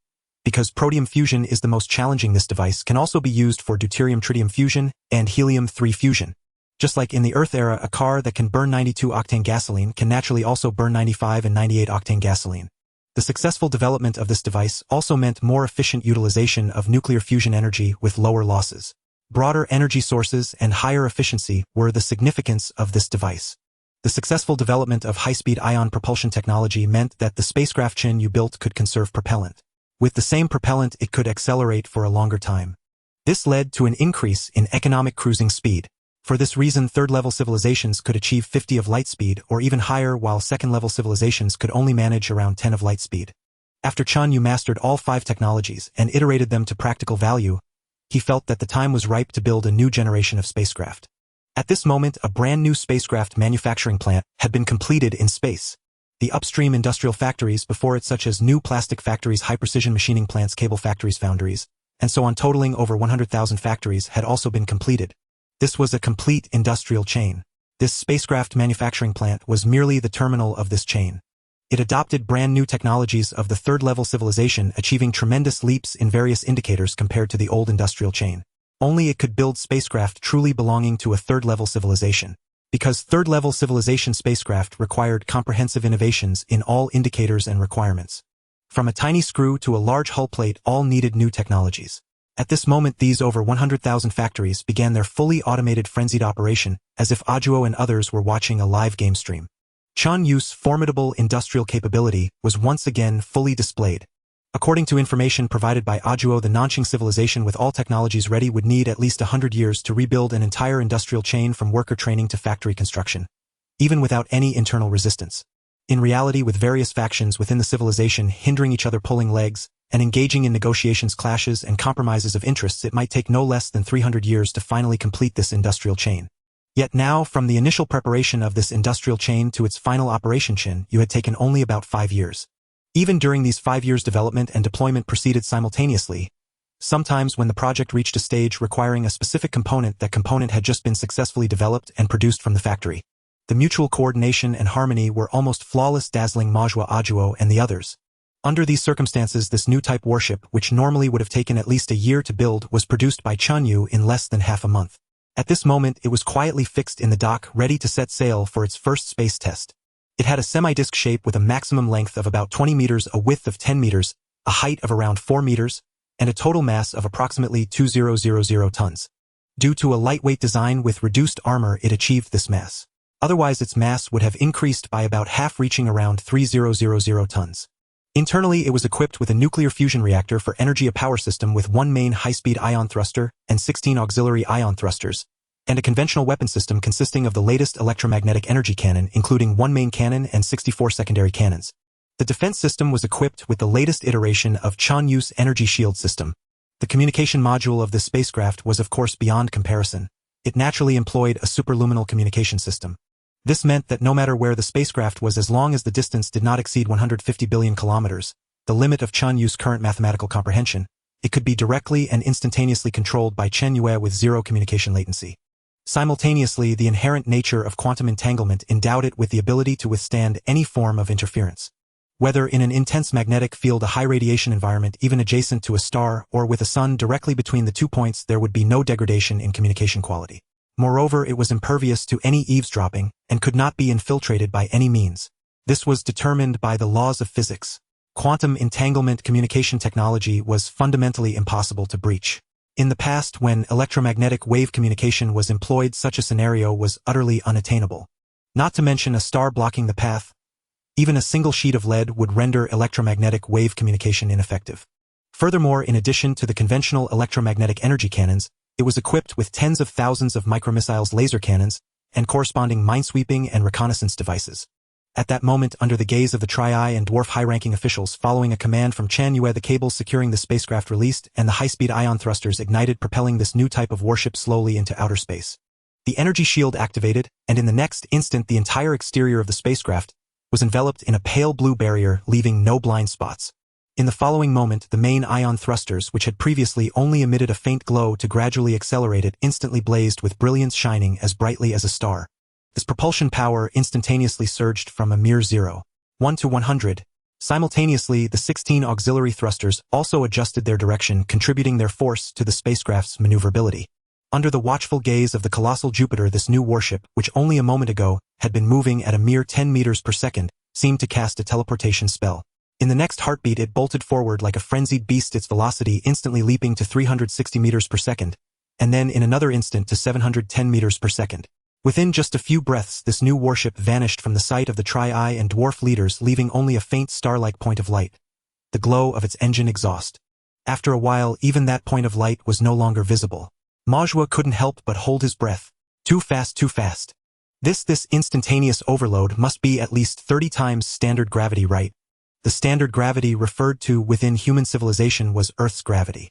because protium fusion is the most challenging. This device can also be used for deuterium-tritium fusion and helium-3 fusion. Just like in the Earth era, a car that can burn 92-octane gasoline can naturally also burn 95 and 98-octane gasoline. The successful development of this device also meant more efficient utilization of nuclear fusion energy with lower losses. Broader energy sources and higher efficiency were the significance of this device. The successful development of high-speed ion propulsion technology meant that the spacecraft Chen Yue built could conserve propellant. With the same propellant, it could accelerate for a longer time. This led to an increase in economic cruising speed. For this reason, third-level civilizations could achieve 50 of light speed or even higher, while second-level civilizations could only manage around 10 of light speed. After Chen Yue mastered all 5 technologies and iterated them to practical value, he felt that the time was ripe to build a new generation of spacecraft. At this moment, a brand new spacecraft manufacturing plant had been completed in space. The upstream industrial factories before it, such as new plastic factories, high-precision machining plants, cable factories, foundries, and so on, totaling over 100,000 factories, had also been completed. This was a complete industrial chain. This spacecraft manufacturing plant was merely the terminal of this chain. It adopted brand new technologies of the third-level civilization, achieving tremendous leaps in various indicators compared to the old industrial chain. Only it could build spacecraft truly belonging to a third-level civilization. Because third-level civilization spacecraft required comprehensive innovations in all indicators and requirements. From a tiny screw to a large hull plate, all needed new technologies. At this moment, these over 100,000 factories began their fully automated frenzied operation, as if Ajuo and others were watching a live game stream. Chen Yue's formidable industrial capability was once again fully displayed. According to information provided by Ajuo, the Nanxing civilization with all technologies ready would need at least 100 years to rebuild an entire industrial chain from worker training to factory construction, even without any internal resistance. In reality, with various factions within the civilization hindering each other, pulling legs, and engaging in negotiations, clashes, and compromises of interests, it might take no less than 300 years to finally complete this industrial chain. Yet now, from the initial preparation of this industrial chain to its final operation, Chen Yue had taken only about 5 years. Even during these 5 years, development and deployment proceeded simultaneously. Sometimes when the project reached a stage requiring a specific component, that component had just been successfully developed and produced from the factory. The mutual coordination and harmony were almost flawless, dazzling Majua, Ajuo, and the others. Under these circumstances, this new type warship, which normally would have taken at least a year to build, was produced by Chen Yue in less than half a month. At this moment, it was quietly fixed in the dock, ready to set sail for its first space test. It had a semi-disc shape with a maximum length of about 20 meters, a width of 10 meters, a height of around 4 meters, and a total mass of approximately 2000 tons. Due to a lightweight design with reduced armor, it achieved this mass. Otherwise, its mass would have increased by about half, reaching around 3000 tons. Internally, it was equipped with a nuclear fusion reactor for energy, a power system with 1 main high-speed ion thruster and 16 auxiliary ion thrusters, and a conventional weapon system consisting of the latest electromagnetic energy cannon, including 1 main cannon and 64 secondary cannons. The defense system was equipped with the latest iteration of Chen Yue's energy shield system. The communication module of this spacecraft was of course beyond comparison. It naturally employed a superluminal communication system. This meant that no matter where the spacecraft was, as long as the distance did not exceed 150 billion kilometers, the limit of Chen Yue's current mathematical comprehension, it could be directly and instantaneously controlled by Chen Yue with zero communication latency. Simultaneously, the inherent nature of quantum entanglement endowed it with the ability to withstand any form of interference. Whether in an intense magnetic field, a high radiation environment even adjacent to a star, or with a sun directly between the 2 points, there would be no degradation in communication quality. Moreover, it was impervious to any eavesdropping, and could not be infiltrated by any means. This was determined by the laws of physics. Quantum entanglement communication technology was fundamentally impossible to breach. In the past, when electromagnetic wave communication was employed, such a scenario was utterly unattainable. Not to mention a star blocking the path. Even a single sheet of lead would render electromagnetic wave communication ineffective. Furthermore, in addition to the conventional electromagnetic energy cannons, it was equipped with tens of thousands of micromissiles, laser cannons, and corresponding minesweeping and reconnaissance devices. At that moment, under the gaze of the Tri-Eye and Dwarf high-ranking officials, following a command from Chen Yue, the cables securing the spacecraft released, and the high-speed ion thrusters ignited, propelling this new type of warship slowly into outer space. The energy shield activated, and in the next instant the entire exterior of the spacecraft was enveloped in a pale blue barrier, leaving no blind spots. In the following moment, the main ion thrusters, which had previously only emitted a faint glow to gradually accelerate it, instantly blazed with brilliance, shining as brightly as a star. This propulsion power instantaneously surged from a mere 0.1 to 100. Simultaneously, the 16 auxiliary thrusters also adjusted their direction, contributing their force to the spacecraft's maneuverability. Under the watchful gaze of the colossal Jupiter, this new warship, which only a moment ago had been moving at a mere 10 meters per second, seemed to cast a teleportation spell. In the next heartbeat, it bolted forward like a frenzied beast, its velocity instantly leaping to 360 meters per second, and then in another instant to 710 meters per second. Within just a few breaths, this new warship vanished from the sight of the Tri-Eye and Dwarf leaders, leaving only a faint star-like point of light, the glow of its engine exhaust. After a while, even that point of light was no longer visible. Majua couldn't help but hold his breath. Too fast, too fast. This instantaneous overload must be at least 30 times standard gravity, right? The standard gravity referred to within human civilization was Earth's gravity.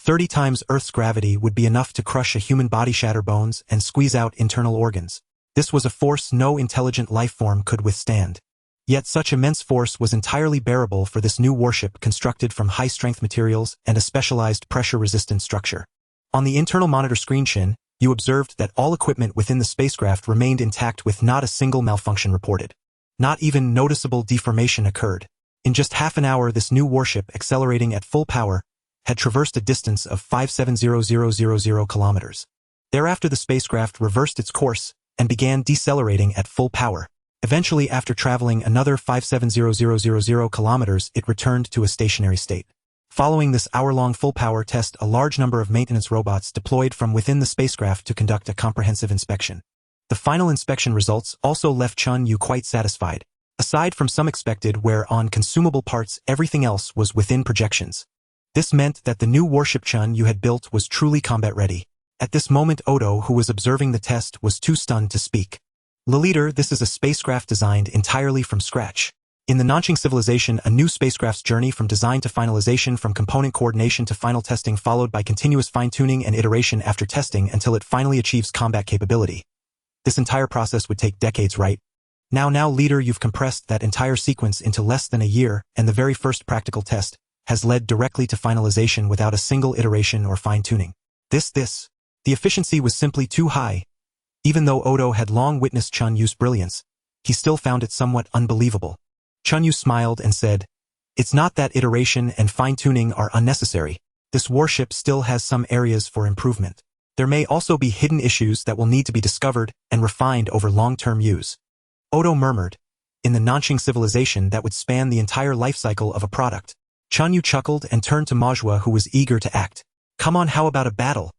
30 times Earth's gravity would be enough to crush a human body, shatter bones, and squeeze out internal organs. This was a force no intelligent life form could withstand. Yet such immense force was entirely bearable for this new warship constructed from high-strength materials and a specialized pressure-resistant structure. On the internal monitor screen, Chen, you observed that all equipment within the spacecraft remained intact, with not a single malfunction reported. Not even noticeable deformation occurred. In just half an hour, this new warship, accelerating at full power, had traversed a distance of 570,000 kilometers. Thereafter, the spacecraft reversed its course and began decelerating at full power. Eventually, after traveling another 570,000 kilometers, it returned to a stationary state. Following this hour-long full-power test, a large number of maintenance robots deployed from within the spacecraft to conduct a comprehensive inspection. The final inspection results also left Chen Yue quite satisfied. Aside from some expected wear on consumable parts, everything else was within projections. This meant that the new warship Chen Yue had built was truly combat-ready. At this moment, Odo, who was observing the test, was too stunned to speak. "The leader, this is a spacecraft designed entirely from scratch. In the Nanqing civilization, a new spacecraft's journey from design to finalization, from component coordination to final testing, followed by continuous fine-tuning and iteration after testing until it finally achieves combat capability. This entire process would take decades, right? Now, leader, you've compressed that entire sequence into less than a year, and the very first practical test has led directly to finalization without a single iteration or fine-tuning. The efficiency was simply too high. Even though Odo had long witnessed Chen Yue's brilliance, he still found it somewhat unbelievable. Chen Yue smiled and said, "It's not that iteration and fine-tuning are unnecessary. This warship still has some areas for improvement. There may also be hidden issues that will need to be discovered and refined over long-term use." Odo murmured, "In the Nanqing civilization, that would span the entire life cycle of a product." Chen Yue chuckled and turned to Majua, who was eager to act. "Come on, how about a battle?"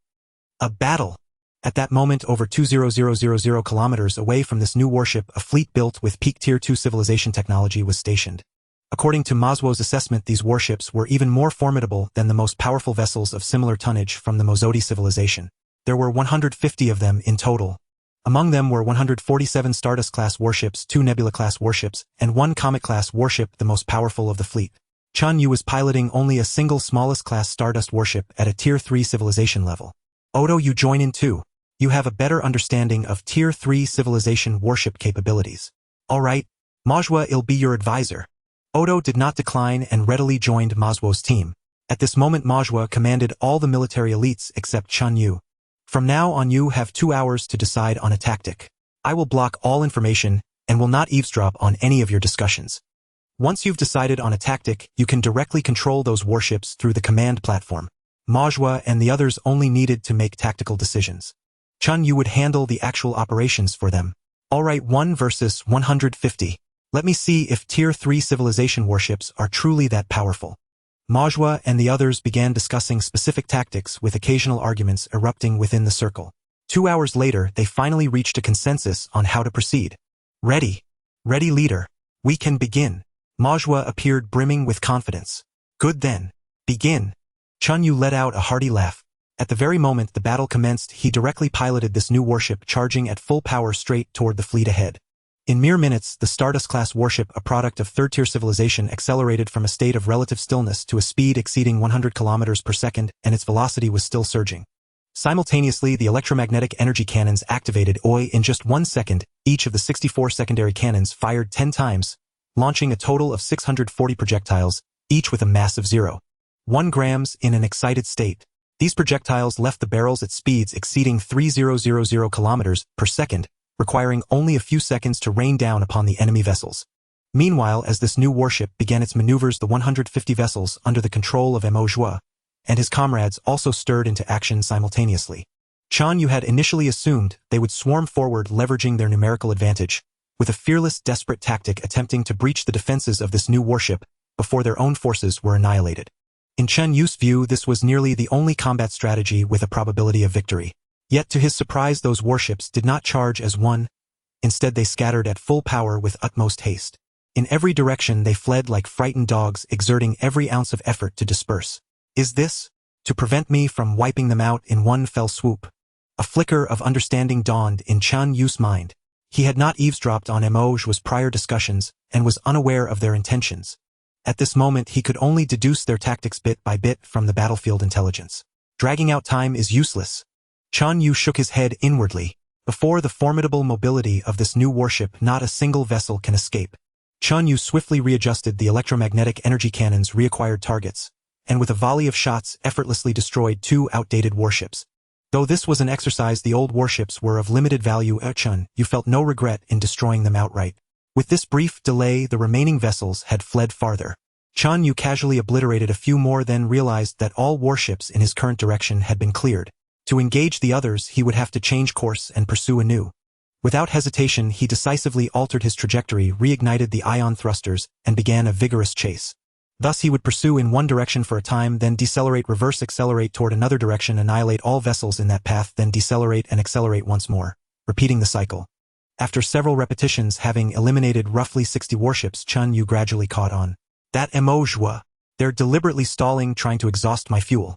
A battle? At that moment, over 2,000 kilometers away from this new warship, a fleet built with peak Tier 2 civilization technology was stationed. According to Mazuo's assessment, these warships were even more formidable than the most powerful vessels of similar tonnage from the Mozodi civilization. There were 150 of them in total. Among them were 147 Stardust-class warships, 2 Nebula-class warships, and 1 Comet-class warship, the most powerful of the fleet. Chen Yue was piloting only a single smallest-class Stardust warship at a Tier 3 civilization level. Odo, you join in too. You have a better understanding of Tier 3 civilization warship capabilities. All right, Majua, I'll be your advisor. Odo did not decline and readily joined Mazuo's team. At this moment, Majua commanded all the military elites except Chen Yue. From now on you have 2 hours to decide on a tactic. I will block all information and will not eavesdrop on any of your discussions. Once you've decided on a tactic, you can directly control those warships through the command platform. Ma Zhuo and the others only needed to make tactical decisions. Chen Yue would handle the actual operations for them. Alright, 1 versus 150. Let me see if Tier 3 civilization warships are truly that powerful. Ma Zhuo and the others began discussing specific tactics with occasional arguments erupting within the circle. 2 hours later, they finally reached a consensus on how to proceed. Ready. Ready, leader. We can begin. Ma Zhuo appeared brimming with confidence. Good then. Begin. Chen Yue let out a hearty laugh. At the very moment the battle commenced, he directly piloted this new warship, charging at full power straight toward the fleet ahead. In mere minutes, the Stardust-class warship, a product of third-tier civilization, accelerated from a state of relative stillness to a speed exceeding 100 kilometers per second, and its velocity was still surging. Simultaneously, the electromagnetic energy cannons activated. In just 1 second, each of the 64 secondary cannons fired 10 times, launching a total of 640 projectiles, each with a mass of 0.1 grams in an excited state. These projectiles left the barrels at speeds exceeding 3000 kilometers per second, requiring only a few seconds to rain down upon the enemy vessels. Meanwhile, as this new warship began its maneuvers, the 150 vessels under the control of Ma Zhuo and his comrades also stirred into action simultaneously. Chen Yue had initially assumed they would swarm forward, leveraging their numerical advantage, with a fearless, desperate tactic attempting to breach the defenses of this new warship before their own forces were annihilated. In Chen Yue's view, this was nearly the only combat strategy with a probability of victory. Yet to his surprise, those warships did not charge as one. Instead, they scattered at full power with utmost haste. In every direction they fled like frightened dogs, exerting every ounce of effort to disperse. Is this to prevent me from wiping them out in one fell swoop? A flicker of understanding dawned in Chen Yue's mind. He had not eavesdropped on Ma Zhuo's prior discussions and was unaware of their intentions. At this moment he could only deduce their tactics bit by bit from the battlefield intelligence. Dragging out time is useless. Chen Yue shook his head inwardly. Before the formidable mobility of this new warship, not a single vessel can escape. Chen Yue swiftly readjusted the electromagnetic energy cannon's reacquired targets, and with a volley of shots effortlessly destroyed 2 outdated warships. Though this was an exercise, the old warships were of limited value. Chen Yue felt no regret in destroying them outright. With this brief delay, the remaining vessels had fled farther. Chen Yue casually obliterated a few more, then realized that all warships in his current direction had been cleared. To engage the others, he would have to change course and pursue anew. Without hesitation, he decisively altered his trajectory, reignited the ion thrusters, and began a vigorous chase. Thus he would pursue in one direction for a time, then decelerate, reverse accelerate toward another direction, annihilate all vessels in that path, then decelerate and accelerate once more, repeating the cycle. After several repetitions, having eliminated roughly 60 warships, Chen Yue gradually caught on. That Ma Zhuo. They're deliberately stalling, trying to exhaust my fuel.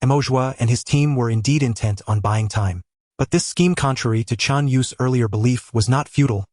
Ma Zhuo and his team were indeed intent on buying time. But this scheme, contrary to Chen Yue's earlier belief, was not futile.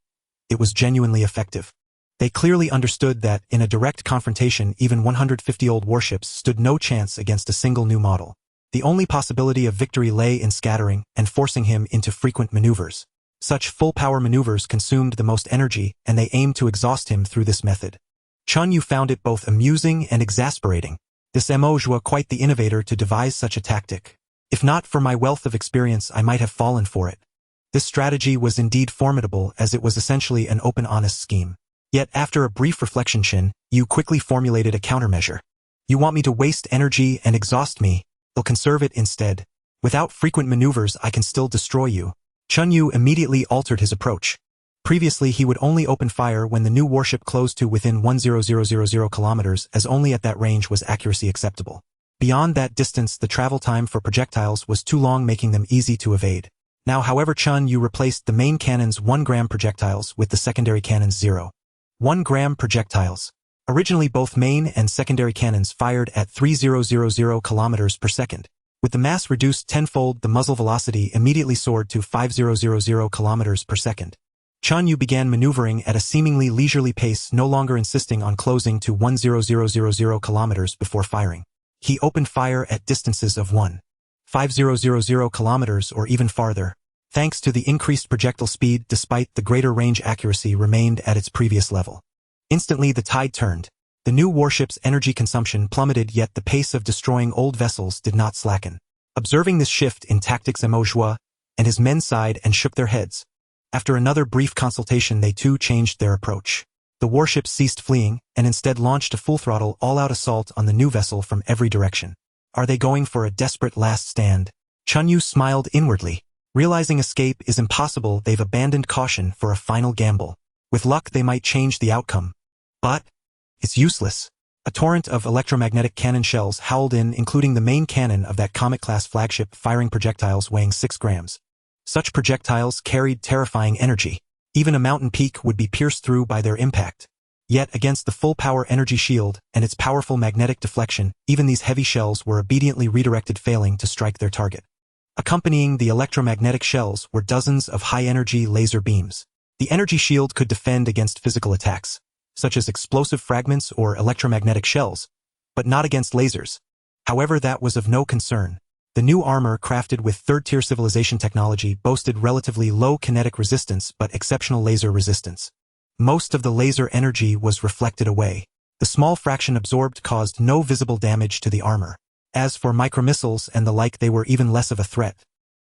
It was genuinely effective. They clearly understood that, in a direct confrontation, even 150 old warships stood no chance against a single new model. The only possibility of victory lay in scattering and forcing him into frequent maneuvers. Such full-power maneuvers consumed the most energy, and they aimed to exhaust him through this method. Chen Yue found it both amusing and exasperating. This Ma Zhuo, quite the innovator to devise such a tactic. If not for my wealth of experience, I might have fallen for it. This strategy was indeed formidable, as it was essentially an open, honest scheme. Yet after a brief reflection, Chen Yue quickly formulated a countermeasure. You want me to waste energy and exhaust me? I'll conserve it instead. Without frequent maneuvers, I can still destroy you. Chen Yue immediately altered his approach. Previously, he would only open fire when the new warship closed to within 10000 kilometers, as only at that range was accuracy acceptable. Beyond that distance, the travel time for projectiles was too long, making them easy to evade. Now, however, Chen Yue replaced the main cannon's 1-gram projectiles with the secondary cannon's 0.1-gram projectiles. Originally, both main and secondary cannons fired at 3000 kilometers per second. With the mass reduced tenfold, the muzzle velocity immediately soared to 5000 kilometers per second. Chen Yue began maneuvering at a seemingly leisurely pace, no longer insisting on closing to 1000 kilometers before firing. He opened fire at distances of 1,500 kilometers or even farther. Thanks to the increased projectile speed, despite the greater range, accuracy remained at its previous level. Instantly the tide turned. The new warship's energy consumption plummeted, yet the pace of destroying old vessels did not slacken. Observing this shift in tactics, Chen and his men sighed and shook their heads. After another brief consultation, they too changed their approach. The warships ceased fleeing and instead launched a full-throttle, all-out assault on the new vessel from every direction. Are they going for a desperate last stand? Chen Yue smiled inwardly. Realizing escape is impossible, they've abandoned caution for a final gamble. With luck, they might change the outcome. But it's useless. A torrent of electromagnetic cannon shells howled in, including the main cannon of that Comet-class flagship, firing projectiles weighing 6 grams. Such projectiles carried terrifying energy. Even a mountain peak would be pierced through by their impact. Yet, against the full-power energy shield and its powerful magnetic deflection, even these heavy shells were obediently redirected, failing to strike their target. Accompanying the electromagnetic shells were dozens of high-energy laser beams. The energy shield could defend against physical attacks, such as explosive fragments or electromagnetic shells, but not against lasers. However, that was of no concern. The new armor, crafted with third-tier civilization technology, boasted relatively low kinetic resistance but exceptional laser resistance. Most of the laser energy was reflected away. The small fraction absorbed caused no visible damage to the armor. As for micromissiles and the like, they were even less of a threat.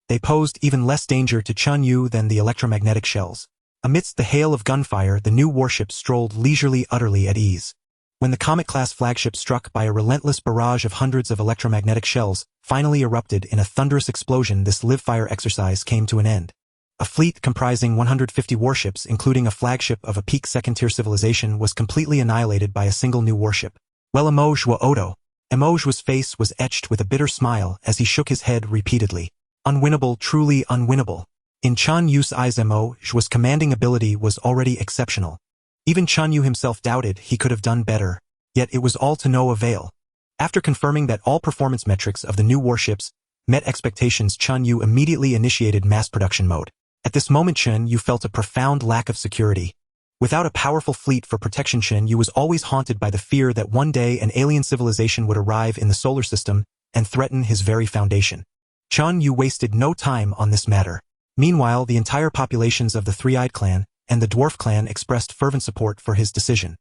They posed even less danger to Chen Yue than the electromagnetic shells. Amidst the hail of gunfire, the new warship strolled leisurely, utterly at ease. When the Comet-class flagship, struck by a relentless barrage of hundreds of electromagnetic shells, finally erupted in a thunderous explosion, this live-fire exercise came to an end. A fleet comprising 150 warships, including a flagship of a peak second-tier civilization, was completely annihilated by a single new warship. Well, Emoju's face was etched with a bitter smile as he shook his head repeatedly. Unwinnable, truly unwinnable. In Chen Yue's eyes, Emoju's commanding ability was already exceptional. Even Chen Yue himself doubted he could have done better, yet it was all to no avail. After confirming that all performance metrics of the new warships met expectations, Chen Yue immediately initiated mass production mode. At this moment, Chen Yue felt a profound lack of security. Without a powerful fleet for protection, Chen Yue was always haunted by the fear that one day an alien civilization would arrive in the solar system and threaten his very foundation. Chen Yue wasted no time on this matter. Meanwhile, the entire populations of the Three-Eyed Clan and the Dwarf Clan expressed fervent support for his decision.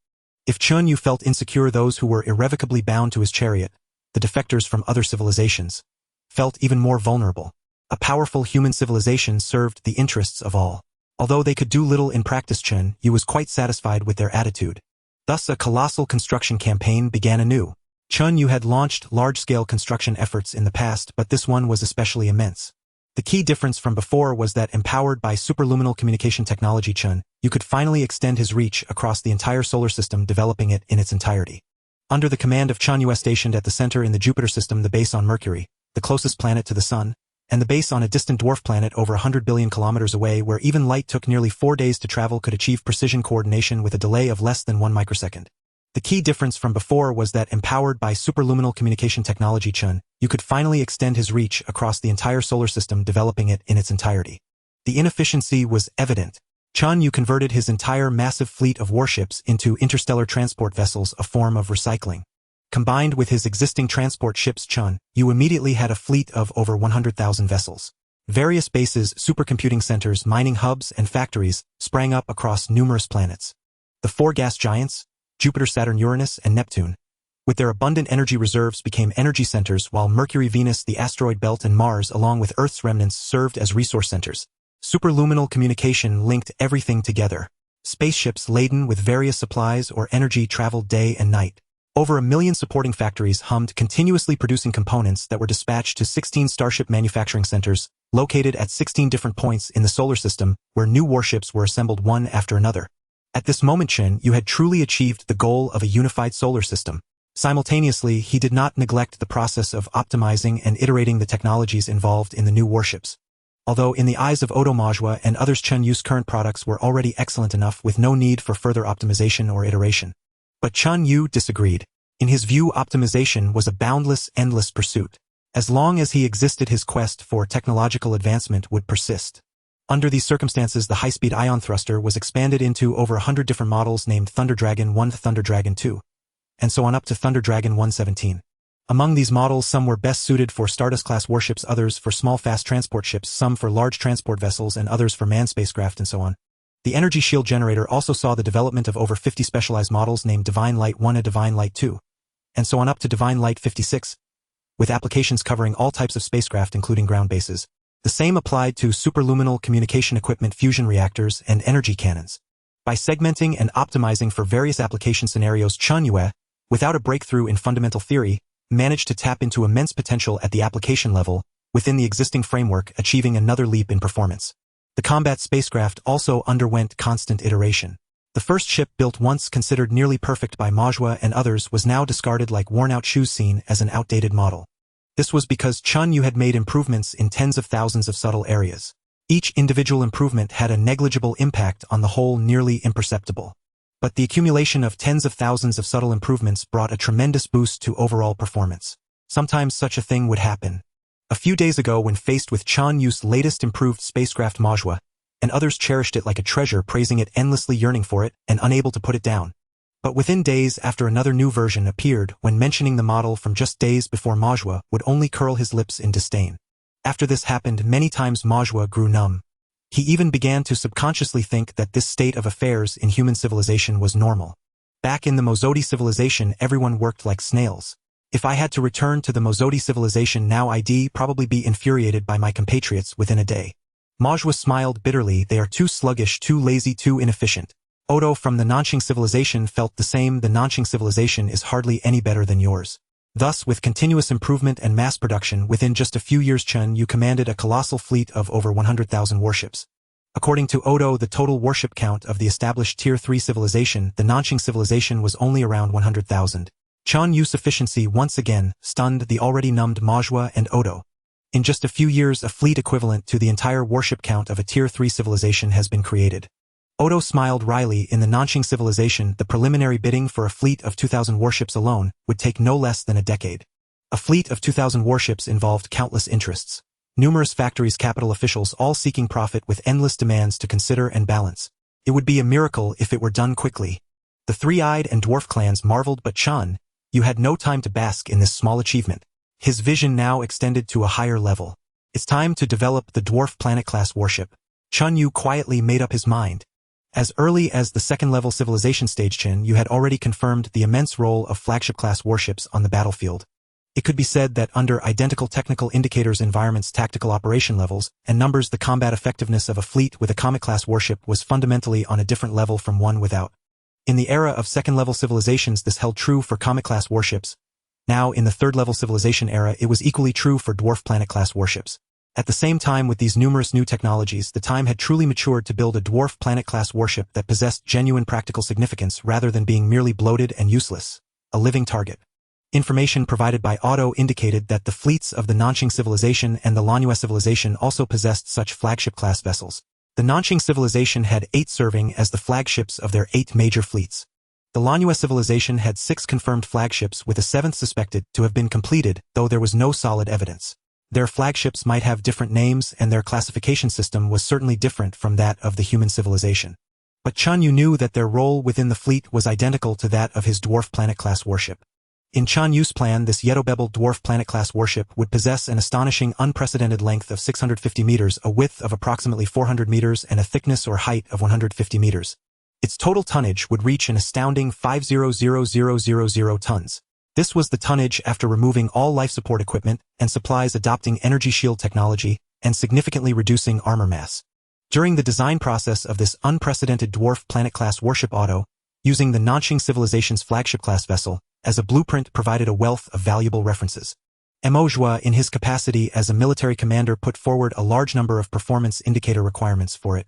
If Chen Yue felt insecure, those who were irrevocably bound to his chariot, the defectors from other civilizations, felt even more vulnerable. A powerful human civilization served the interests of all. Although they could do little in practice, Chen Yue was quite satisfied with their attitude. Thus, a colossal construction campaign began anew. Chen Yue had launched large-scale construction efforts in the past, but this one was especially immense. The key difference from before was that, empowered by superluminal communication technology, Chen Yue could finally extend his reach across the entire solar system, developing it in its entirety. Under the command of Chen Yue, stationed at the center in the Jupiter system, the base on Mercury, the closest planet to the Sun, and the base on a distant dwarf planet over 100 billion kilometers away, where even light took nearly 4 days to travel, could achieve precision coordination with a delay of less than 1 microsecond. The key difference from before was that, empowered by superluminal communication technology, Chen Yue could finally extend his reach across the entire solar system, developing it in its entirety. The inefficiency was evident. Chen Yue converted his entire massive fleet of warships into interstellar transport vessels, a form of recycling. Combined with his existing transport ships, Chen Yue immediately had a fleet of over 100,000 vessels. Various bases, supercomputing centers, mining hubs, and factories sprang up across numerous planets. The 4 gas giants, Jupiter, Saturn, Uranus, and Neptune, with their abundant energy reserves, became energy centers, while Mercury, Venus, the asteroid belt, and Mars, along with Earth's remnants, served as resource centers. Superluminal communication linked everything together. Spaceships laden with various supplies or energy traveled day and night. Over 1 million supporting factories hummed, continuously producing components that were dispatched to 16 starship manufacturing centers, located at 16 different points in the solar system, where new warships were assembled one after another. At this moment, Chen Yue had truly achieved the goal of a unified solar system. Simultaneously, he did not neglect the process of optimizing and iterating the technologies involved in the new warships. Although in the eyes of Odomajwa and others, Chen Yue's current products were already excellent enough, with no need for further optimization or iteration. But Chen Yue disagreed. In his view, optimization was a boundless, endless pursuit. As long as he existed, his quest for technological advancement would persist. Under these circumstances, the high-speed ion thruster was expanded into over 100 different models, named Thunder Dragon 1, Thunder Dragon 2, and so on up to Thunder Dragon 117. Among these models, some were best suited for Stardust-class warships, others for small fast transport ships, some for large transport vessels, and others for manned spacecraft, and so on. The energy shield generator also saw the development of over 50 specialized models named Divine Light 1 and Divine Light 2, and so on up to Divine Light 56, with applications covering all types of spacecraft including ground bases. The same applied to superluminal communication equipment, fusion reactors, and energy cannons. By segmenting and optimizing for various application scenarios, Chen Yue, without a breakthrough in fundamental theory, managed to tap into immense potential at the application level within the existing framework, achieving another leap in performance. The combat spacecraft also underwent constant iteration. The first ship, built once considered nearly perfect by Majua and others, was now discarded like worn-out shoes, seen as an outdated model. This was because Chen Yue had made improvements in tens of thousands of subtle areas. Each individual improvement had a negligible impact on the whole, nearly imperceptible. But the accumulation of tens of thousands of subtle improvements brought a tremendous boost to overall performance. Sometimes such a thing would happen. A few days ago, when faced with Chen Yue's latest improved spacecraft Majua, and others cherished it like a treasure, praising it, endlessly yearning for it, and unable to put it down. But within days after, another new version appeared. When mentioning the model from just days before, Majua would only curl his lips in disdain. After this happened many times, Majua grew numb. He even began to subconsciously think that this state of affairs in human civilization was normal. Back in the Mozodi civilization, everyone worked like snails. If I had to return to the Mozodi civilization now, I'd probably be infuriated by my compatriots within a day. Majua smiled bitterly. They are too sluggish, too lazy, too inefficient. Odo from the Nanxing civilization felt the same. The Nanxing civilization is hardly any better than yours. Thus, with continuous improvement and mass production, within just a few years, Chen Yue commanded a colossal fleet of over 100,000 warships. According to Odo, the total warship count of the established Tier 3 civilization, the Nanxing civilization, was only around 100,000. Chen Yue's efficiency once again stunned the already numbed Majua and Odo. In just a few years, a fleet equivalent to the entire warship count of a Tier 3 civilization has been created. Odo smiled wryly. In the Nanxing civilization, the preliminary bidding for a fleet of 2,000 warships alone would take no less than a decade. A fleet of 2,000 warships involved countless interests. Numerous factories, capital officials, all seeking profit with endless demands to consider and balance. It would be a miracle if it were done quickly. The three-eyed and dwarf clans marveled, but Chen Yue had no time to bask in this small achievement. His vision now extended to a higher level. It's time to develop the dwarf planet-class warship. Chen Yue quietly made up his mind. As early as the second-level civilization stage, Chen Yue had already confirmed the immense role of flagship-class warships on the battlefield. It could be said that under identical technical indicators, environments, tactical operation levels, and numbers, the combat effectiveness of a fleet with a comet-class warship was fundamentally on a different level from one without. In the era of second-level civilizations, this held true for comet-class warships. Now, in the third-level civilization era, it was equally true for dwarf planet-class warships. At the same time, with these numerous new technologies, the time had truly matured to build a dwarf planet-class warship that possessed genuine practical significance rather than being merely bloated and useless, a living target. Information provided by Otto indicated that the fleets of the Nanxing civilization and the Lanyue civilization also possessed such flagship-class vessels. The Nanxing civilization had 8 serving as the flagships of their 8 major fleets. The Lanyue civilization had 6 confirmed flagships, with a 7th suspected to have been completed, though there was no solid evidence. Their flagships might have different names, and their classification system was certainly different from that of the human civilization. But Chen Yue knew that their role within the fleet was identical to that of his dwarf planet-class warship. In Chen Yue's plan, this Yetobebel dwarf planet-class warship would possess an astonishing, unprecedented length of 650 meters, a width of approximately 400 meters, and a thickness or height of 150 meters. Its total tonnage would reach an astounding 500,000 tons. This was the tonnage after removing all life support equipment and supplies, adopting energy shield technology, and significantly reducing armor mass. During the design process of this unprecedented dwarf planet-class warship, Otto, using the Nanxing civilization's flagship-class vessel as a blueprint, provided a wealth of valuable references. Zhua, in his capacity as a military commander, put forward a large number of performance indicator requirements for it.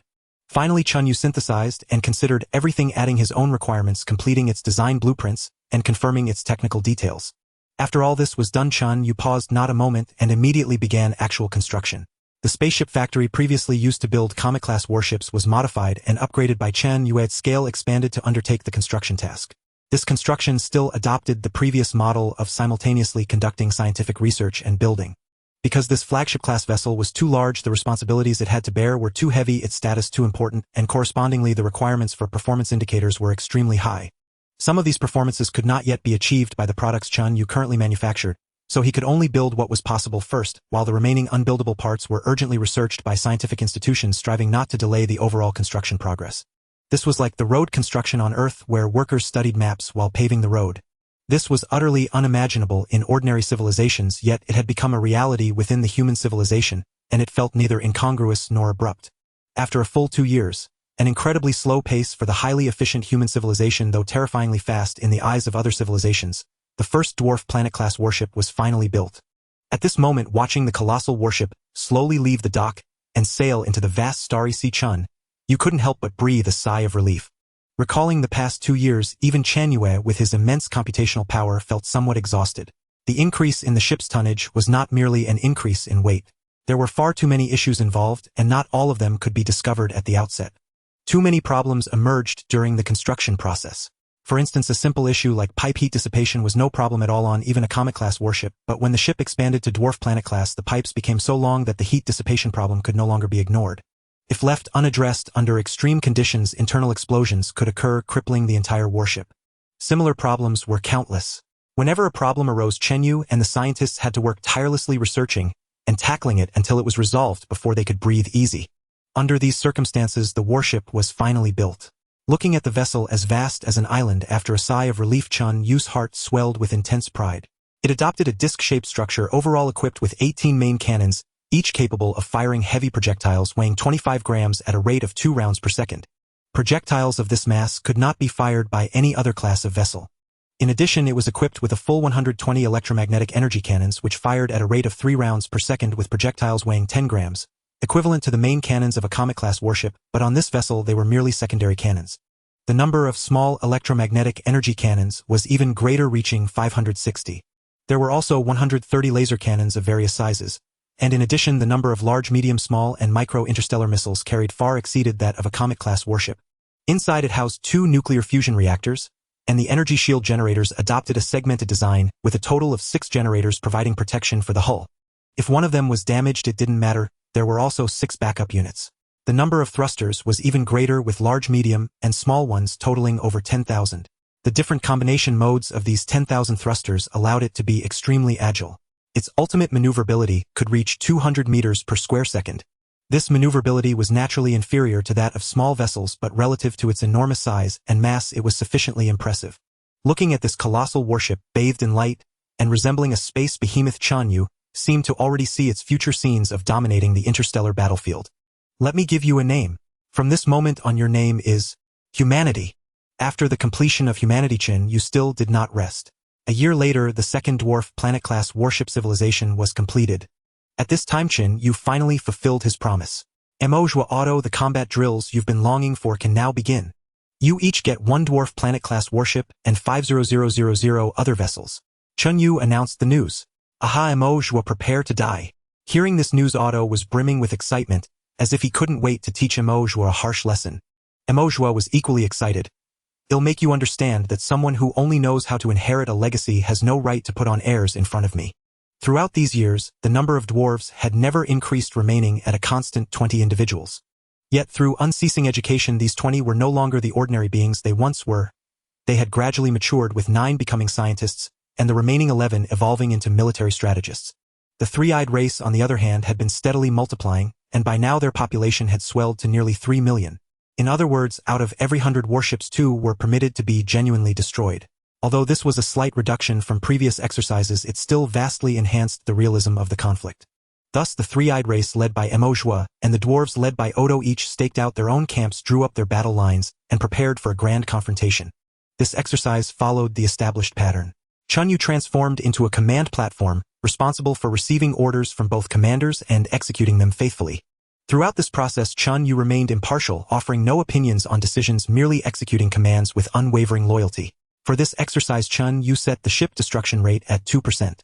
Finally, Chen Yue synthesized and considered everything, adding his own requirements, completing its design blueprints, and confirming its technical details. After all this was done, Chen Yue paused not a moment and immediately began actual construction. The spaceship factory previously used to build comet-class warships was modified and upgraded by Chen Yue at scale, expanded to undertake the construction task. This construction still adopted the previous model of simultaneously conducting scientific research and building. Because this flagship-class vessel was too large, the responsibilities it had to bear were too heavy, its status too important, and correspondingly the requirements for performance indicators were extremely high. Some of these performances could not yet be achieved by the products Chen Yue currently manufactured, so he could only build what was possible first, while the remaining unbuildable parts were urgently researched by scientific institutions, striving not to delay the overall construction progress. This was like the road construction on Earth, where workers studied maps while paving the road. This was utterly unimaginable in ordinary civilizations, yet it had become a reality within the human civilization, and it felt neither incongruous nor abrupt. After a full 2 years, an incredibly slow pace for the highly efficient human civilization, though terrifyingly fast in the eyes of other civilizations, the first dwarf planet-class warship was finally built. At this moment, watching the colossal warship slowly leave the dock and sail into the vast starry sea Chen, you couldn't help but breathe a sigh of relief. Recalling the past 2 years, even Chen Yue, with his immense computational power, felt somewhat exhausted. The increase in the ship's tonnage was not merely an increase in weight. There were far too many issues involved, and not all of them could be discovered at the outset. Too many problems emerged during the construction process. For instance, a simple issue like pipe heat dissipation was no problem at all on even a Comet-class warship, but when the ship expanded to dwarf planet-class, the pipes became so long that the heat dissipation problem could no longer be ignored. If left unaddressed under extreme conditions, internal explosions could occur, crippling the entire warship. Similar problems were countless. Whenever a problem arose, Chen Yue and the scientists had to work tirelessly researching and tackling it until it was resolved before they could breathe easy. Under these circumstances, the warship was finally built. Looking at the vessel as vast as an island, after a sigh of relief, Chen Yue's heart swelled with intense pride. It adopted a disc-shaped structure, overall equipped with 18 main cannons, each capable of firing heavy projectiles weighing 25 grams at a rate of 2 rounds per second. Projectiles of this mass could not be fired by any other class of vessel. In addition, it was equipped with a full 120 electromagnetic energy cannons which fired at a rate of 3 rounds per second with projectiles weighing 10 grams, equivalent to the main cannons of a Comet-class warship, but on this vessel they were merely secondary cannons. The number of small electromagnetic energy cannons was even greater, reaching 560. There were also 130 laser cannons of various sizes, and in addition the number of large, medium, small, and micro-interstellar missiles carried far exceeded that of a Comet-class warship. Inside it housed 2 nuclear fusion reactors, and the energy shield generators adopted a segmented design with a total of 6 generators providing protection for the hull. If one of them was damaged, it didn't matter, there were also 6 backup units. The number of thrusters was even greater, with large, medium, and small ones totaling over 10,000. The different combination modes of these 10,000 thrusters allowed it to be extremely agile. Its ultimate maneuverability could reach 200 meters per square second. This maneuverability was naturally inferior to that of small vessels, but relative to its enormous size and mass it was sufficiently impressive. Looking at this colossal warship, bathed in light and resembling a space behemoth, Chen Yue seemed to already see its future scenes of dominating the interstellar battlefield. Let me give you a name. From this moment on, your name is Humanity. After the completion of Humanity, Chen Yue still did not rest. A year later, the second dwarf planet-class warship civilization was completed. At this time, Chen Yue finally fulfilled his promise. Amalthea Auto, the combat drills you've been longing for can now begin. You each get 1 dwarf planet-class warship and 50000 other vessels. Chen Yue announced the news. Aha, Amalthea, prepare to die. Hearing this news, Otto was brimming with excitement, as if he couldn't wait to teach Amalthea a harsh lesson. Amalthea was equally excited. It'll make you understand that someone who only knows how to inherit a legacy has no right to put on heirs in front of me. Throughout these years, the number of dwarves had never increased, remaining at a constant 20 individuals. Yet through unceasing education, these 20 were no longer the ordinary beings they once were. They had gradually matured, with 9 becoming scientists, and the remaining 11 evolving into military strategists. The three-eyed race, on the other hand, had been steadily multiplying, and by now their population had swelled to nearly 3 million. In other words, out of every 100 warships, 2 were permitted to be genuinely destroyed. Although this was a slight reduction from previous exercises, it still vastly enhanced the realism of the conflict. Thus the three-eyed race led by Amalthea and the dwarves led by Odo each staked out their own camps, drew up their battle lines, and prepared for a grand confrontation. This exercise followed the established pattern. Chen Yue transformed into a command platform, responsible for receiving orders from both commanders and executing them faithfully. Throughout this process, Chen Yue remained impartial, offering no opinions on decisions, merely executing commands with unwavering loyalty. For this exercise, Chen Yue set the ship destruction rate at 2%.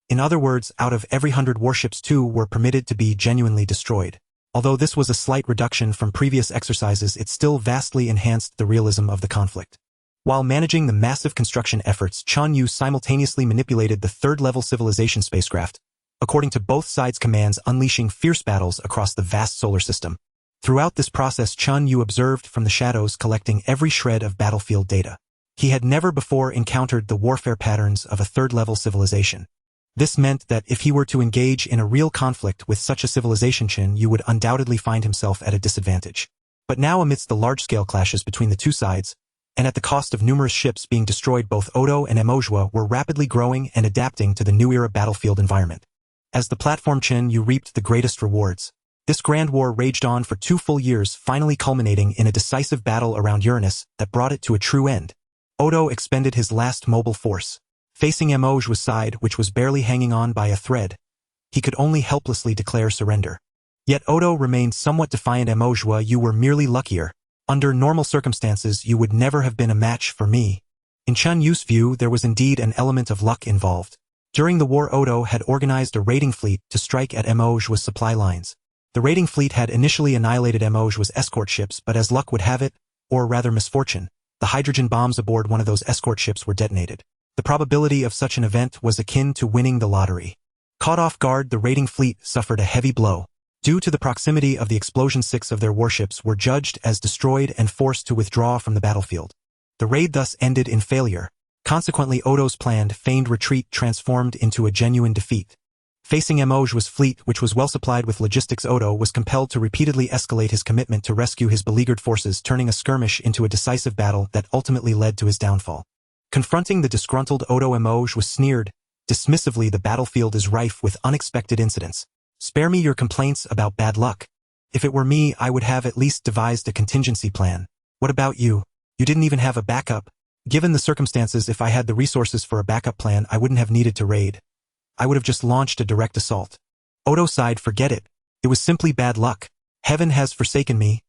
In other words, out of every 100 warships, 2 were permitted to be genuinely destroyed. Although this was a slight reduction from previous exercises, it still vastly enhanced the realism of the conflict. While managing the massive construction efforts, Chen Yue simultaneously manipulated the third-level civilization spacecraft, according to both sides' commands, unleashing fierce battles across the vast solar system. Throughout this process, Chen Yue observed from the shadows, collecting every shred of battlefield data. He had never before encountered the warfare patterns of a third-level civilization. This meant that if he were to engage in a real conflict with such a civilization, Chen Yue would undoubtedly find himself at a disadvantage. But now, amidst the large-scale clashes between the two sides, and at the cost of numerous ships being destroyed, both Odo and Emoshua were rapidly growing and adapting to the new era battlefield environment. As the platform Chen Yue reaped the greatest rewards. This grand war raged on for 2 full years, finally culminating in a decisive battle around Uranus that brought it to a true end. Odo expended his last mobile force. Facing Emoshua's side, which was barely hanging on by a thread, he could only helplessly declare surrender. Yet Odo remained somewhat defiant. Emoshua, you were merely luckier. Under normal circumstances, you would never have been a match for me. In Chen Yue's view, there was indeed an element of luck involved. During the war, Odo had organized a raiding fleet to strike at Emoshua's supply lines. The raiding fleet had initially annihilated Emoshua's escort ships, but as luck would have it, or rather misfortune, the hydrogen bombs aboard one of those escort ships were detonated. The probability of such an event was akin to winning the lottery. Caught off guard, the raiding fleet suffered a heavy blow. Due to the proximity of the explosion, 6 of their warships were judged as destroyed and forced to withdraw from the battlefield. The raid thus ended in failure. Consequently, Odo's planned, feigned retreat transformed into a genuine defeat. Facing Emoshua's fleet, which was well supplied with logistics, Odo was compelled to repeatedly escalate his commitment to rescue his beleaguered forces, turning a skirmish into a decisive battle that ultimately led to his downfall. Confronting the disgruntled Odo, Emoshua sneered, dismissively, the battlefield is rife with unexpected incidents. Spare me your complaints about bad luck. If it were me, I would have at least devised a contingency plan. What about you? You didn't even have a backup. Given the circumstances, if I had the resources for a backup plan, I wouldn't have needed to raid. I would have just launched a direct assault. Odo sighed, forget it. It was simply bad luck. Heaven has forsaken me.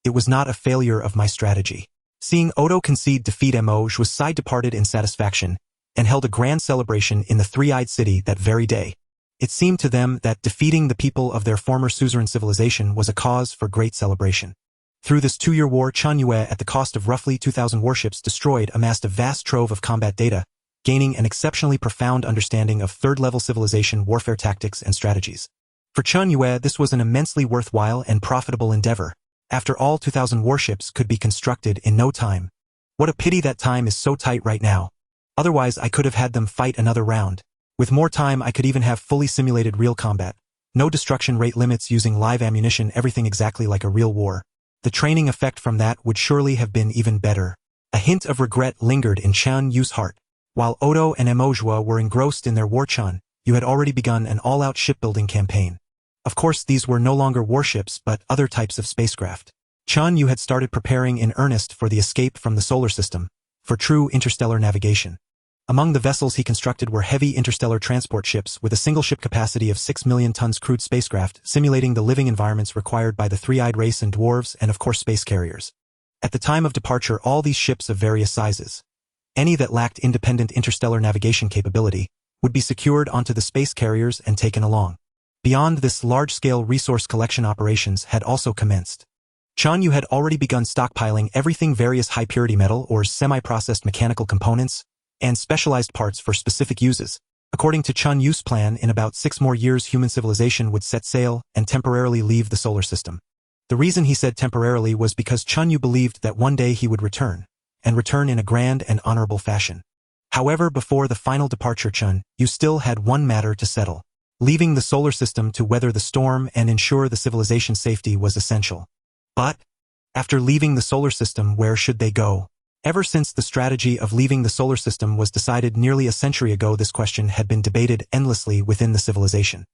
It was not a failure of my strategy. Seeing Odo concede defeat, Emoshua's side departed in satisfaction and held a grand celebration in the Three-Eyed City that very day. It seemed to them that defeating the people of their former suzerain civilization was a cause for great celebration. Through this 2-year war, Chen Yue, at the cost of roughly 2,000 warships destroyed, amassed a vast trove of combat data, gaining an exceptionally profound understanding of third-level civilization warfare tactics and strategies. For Chen Yue, this was an immensely worthwhile and profitable endeavor. After all, 2,000 warships could be constructed in no time. What a pity that time is so tight right now. Otherwise, I could have had them fight another round. With more time, I could even have fully simulated real combat. No destruction rate limits, using live ammunition, everything exactly like a real war. The training effect from that would surely have been even better. A hint of regret lingered in Chen Yue's heart. While Odo and Emoshua were engrossed in their war, Chen Yue had already begun an all-out shipbuilding campaign. Of course, these were no longer warships, but other types of spacecraft. Chen Yue had started preparing in earnest for the escape from the solar system, for true interstellar navigation. Among the vessels he constructed were heavy interstellar transport ships with a single ship capacity of 6 million tons, crewed spacecraft simulating the living environments required by the three-eyed race and dwarves, and of course space carriers. At the time of departure, all these ships of various sizes, any that lacked independent interstellar navigation capability, would be secured onto the space carriers and taken along. Beyond this, large-scale resource collection operations had also commenced. Chen Yue had already begun stockpiling everything, various high-purity metal or semi-processed mechanical components, and specialized parts for specific uses. According to Chen Yue's plan, in about 6 more years, human civilization would set sail and temporarily leave the solar system. The reason he said temporarily was because Chen Yue believed that one day he would return, and return in a grand and honorable fashion. However, before the final departure, Chen Yue still had one matter to settle. Leaving the solar system to weather the storm and ensure the civilization's safety was essential. But, after leaving the solar system, where should they go? Ever since the strategy of leaving the solar system was decided nearly a century ago, this question had been debated endlessly within the civilization.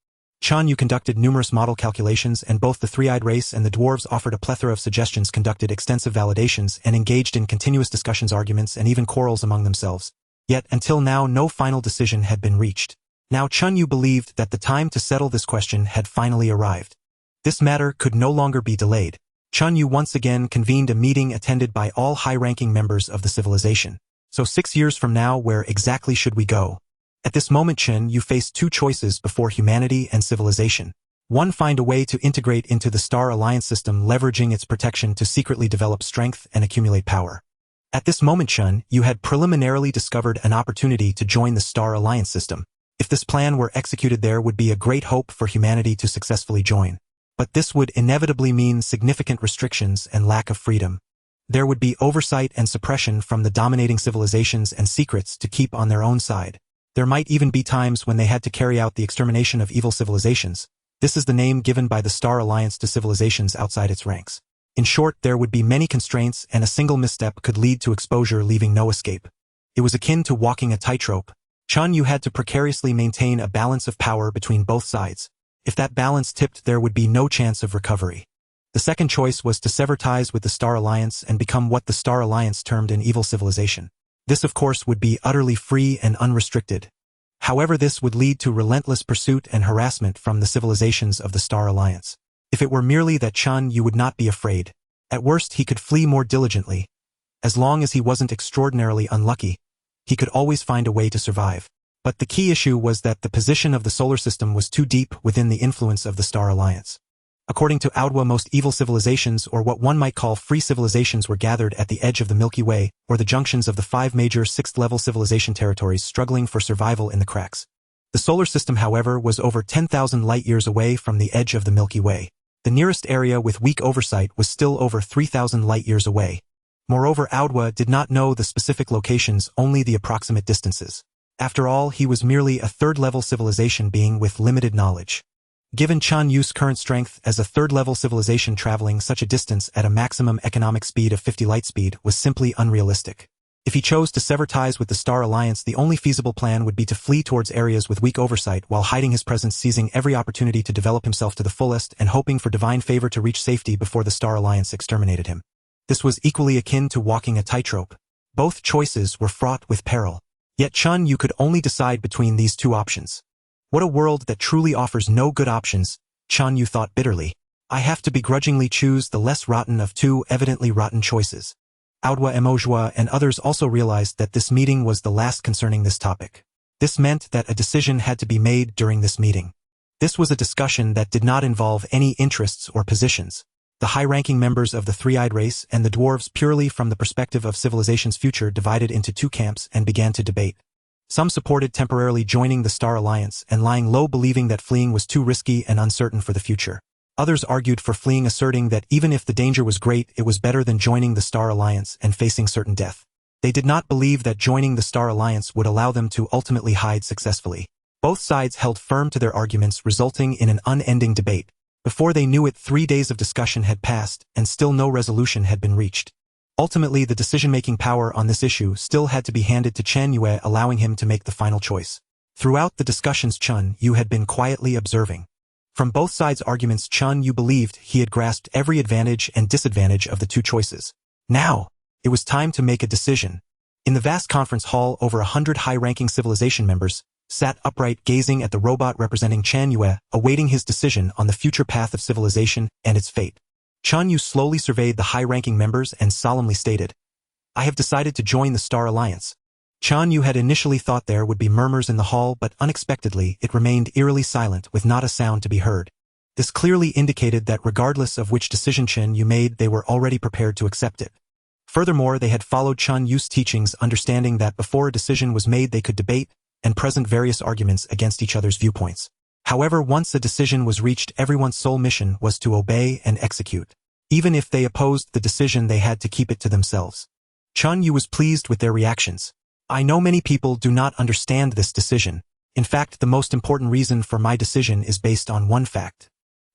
Chen Yue conducted numerous model calculations, and both the three-eyed race and the dwarves offered a plethora of suggestions, conducted extensive validations, and engaged in continuous discussions, arguments, and even quarrels among themselves. Yet, until now, no final decision had been reached. Now Chen Yue believed that the time to settle this question had finally arrived. This matter could no longer be delayed. Chen Yue once again convened a meeting attended by all high-ranking members of the civilization. So 6 years from now, where exactly should we go? At this moment, Chen Yue faced 2 choices before humanity and civilization. 1. Find a way to integrate into the Star Alliance system, leveraging its protection to secretly develop strength and accumulate power. At this moment, Chen Yue had preliminarily discovered an opportunity to join the Star Alliance system. If this plan were executed, there would be a great hope for humanity to successfully join. But this would inevitably mean significant restrictions and lack of freedom. There would be oversight and suppression from the dominating civilizations and secrets to keep on their own side. There might even be times when they had to carry out the extermination of evil civilizations. This is the name given by the Star Alliance to civilizations outside its ranks. In short, there would be many constraints and a single misstep could lead to exposure, leaving no escape. It was akin to walking a tightrope. Chen Yue had to precariously maintain a balance of power between both sides. If that balance tipped, there would be no chance of recovery. The second choice was to sever ties with the Star Alliance and become what the Star Alliance termed an evil civilization. This, of course, would be utterly free and unrestricted. However, this would lead to relentless pursuit and harassment from the civilizations of the Star Alliance. If it were merely that Chen Yue would not be afraid, at worst he could flee more diligently. As long as he wasn't extraordinarily unlucky, he could always find a way to survive. But the key issue was that the position of the solar system was too deep within the influence of the Star Alliance. According to Aodwa, most evil civilizations, or what one might call free civilizations, were gathered at the edge of the Milky Way, or the junctions of the 5 major 6th-level civilization territories struggling for survival in the cracks. The solar system, however, was over 10,000 light-years away from the edge of the Milky Way. The nearest area with weak oversight was still over 3,000 light-years away. Moreover, Aodwa did not know the specific locations, only the approximate distances. After all, he was merely a 3rd-level civilization being with limited knowledge. Given Chen Yue's current strength as a 3rd-level civilization, traveling such a distance at a maximum economic speed of 50 light speed was simply unrealistic. If he chose to sever ties with the Star Alliance, the only feasible plan would be to flee towards areas with weak oversight while hiding his presence, seizing every opportunity to develop himself to the fullest and hoping for divine favor to reach safety before the Star Alliance exterminated him. This was equally akin to walking a tightrope. Both choices were fraught with peril. Yet Chen Yue could only decide between these two options. What a world that truly offers no good options, Chen Yue thought bitterly. I have to begrudgingly choose the less rotten of two evidently rotten choices. Aodwa Emojua and others also realized that this meeting was the last concerning this topic. This meant that a decision had to be made during this meeting. This was a discussion that did not involve any interests or positions. The high-ranking members of the three-eyed race and the dwarves, purely from the perspective of civilization's future, divided into two camps and began to debate. Some supported temporarily joining the Star Alliance and lying low, believing that fleeing was too risky and uncertain for the future. Others argued for fleeing, asserting that even if the danger was great, it was better than joining the Star Alliance and facing certain death. They did not believe that joining the Star Alliance would allow them to ultimately hide successfully. Both sides held firm to their arguments, resulting in an unending debate. Before they knew it, 3 days of discussion had passed, and still no resolution had been reached. Ultimately, the decision-making power on this issue still had to be handed to Chen Yue, allowing him to make the final choice. Throughout the discussions, Chen Yue had been quietly observing. From both sides' arguments, Chen Yue believed he had grasped every advantage and disadvantage of the two choices. Now, it was time to make a decision. In the vast conference hall, over 100 high-ranking civilization members sat upright, gazing at the robot representing Chen Yue, awaiting his decision on the future path of civilization and its fate. Chen Yue slowly surveyed the high-ranking members and solemnly stated, "I have decided to join the Star Alliance." Chen Yue had initially thought there would be murmurs in the hall, but unexpectedly it remained eerily silent, with not a sound to be heard. This clearly indicated that regardless of which decision Chen Yue made, they were already prepared to accept it. Furthermore, they had followed Chen Yue's teachings, understanding that before a decision was made they could debate and present various arguments against each other's viewpoints. However, once a decision was reached, everyone's sole mission was to obey and execute. Even if they opposed the decision, they had to keep it to themselves. Chen Yue was pleased with their reactions. "I know many people do not understand this decision. In fact, the most important reason for my decision is based on one fact.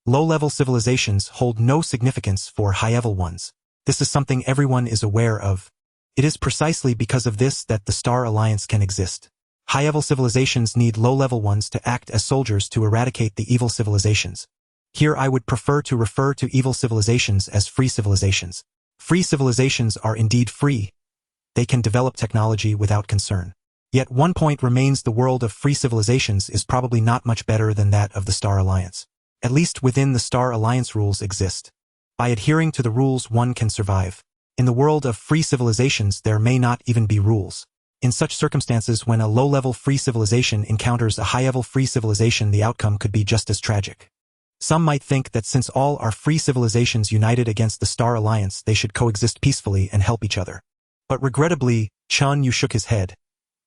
Low-level civilizations hold no significance for high-level ones. This is something everyone is aware of. It is precisely because of this that the Star Alliance can exist. High-level civilizations need low-level ones to act as soldiers to eradicate the evil civilizations. Here I would prefer to refer to evil civilizations as free civilizations. Free civilizations are indeed free. They can develop technology without concern. Yet one point remains: the world of free civilizations is probably not much better than that of the Star Alliance. At least within the Star Alliance, rules exist. By adhering to the rules, one can survive. In the world of free civilizations, there may not even be rules. In such circumstances, when a low-level free civilization encounters a high-level free civilization, the outcome could be just as tragic. Some might think that since all are free civilizations united against the Star Alliance, they should coexist peacefully and help each other. But regrettably, Chen Yue shook his head.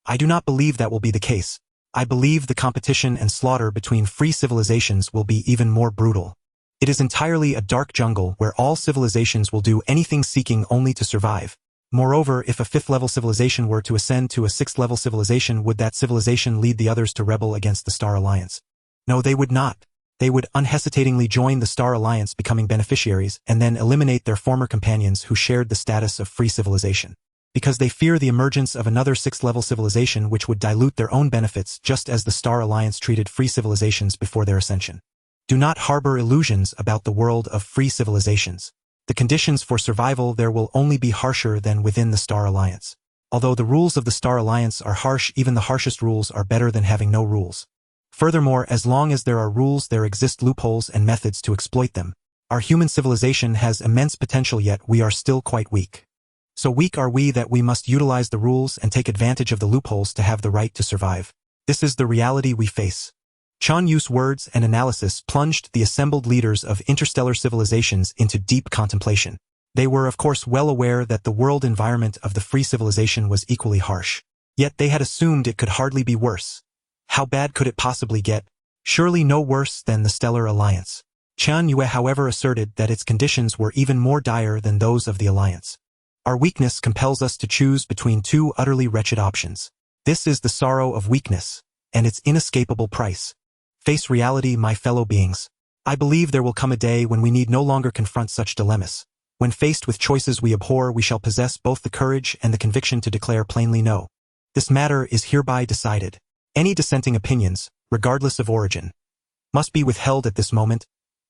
"I do not believe that will be the case. I believe the competition and slaughter between free civilizations will be even more brutal. It is entirely a dark jungle where all civilizations will do anything seeking only to survive. Moreover, if a 5th-level civilization were to ascend to a 6th-level civilization, would that civilization lead the others to rebel against the Star Alliance? No, they would not. They would unhesitatingly join the Star Alliance, becoming beneficiaries, and then eliminate their former companions who shared the status of free civilization. Because they fear the emergence of another sixth-level civilization which would dilute their own benefits, just as the Star Alliance treated free civilizations before their ascension. Do not harbor illusions about the world of free civilizations. The conditions for survival there will only be harsher than within the Star Alliance. Although the rules of the Star Alliance are harsh, even the harshest rules are better than having no rules. Furthermore, as long as there are rules, there exist loopholes and methods to exploit them. Our human civilization has immense potential, yet we are still quite weak. So weak are we that we must utilize the rules and take advantage of the loopholes to have the right to survive. This is the reality we face. Chen Yue's words and analysis plunged the assembled leaders of interstellar civilizations into deep contemplation. They were of course well aware that the world environment of the free civilization was equally harsh. Yet they had assumed it could hardly be worse. How bad could it possibly get? Surely no worse than the Stellar Alliance. Chen Yue, however, asserted that its conditions were even more dire than those of the Alliance. Our weakness compels us to choose between two utterly wretched options. This is the sorrow of weakness, and its inescapable price. Face reality, my fellow beings. I believe there will come a day when we need no longer confront such dilemmas. When faced with choices we abhor, we shall possess both the courage and the conviction to declare plainly no. This matter is hereby decided. Any dissenting opinions, regardless of origin, must be withheld at this moment.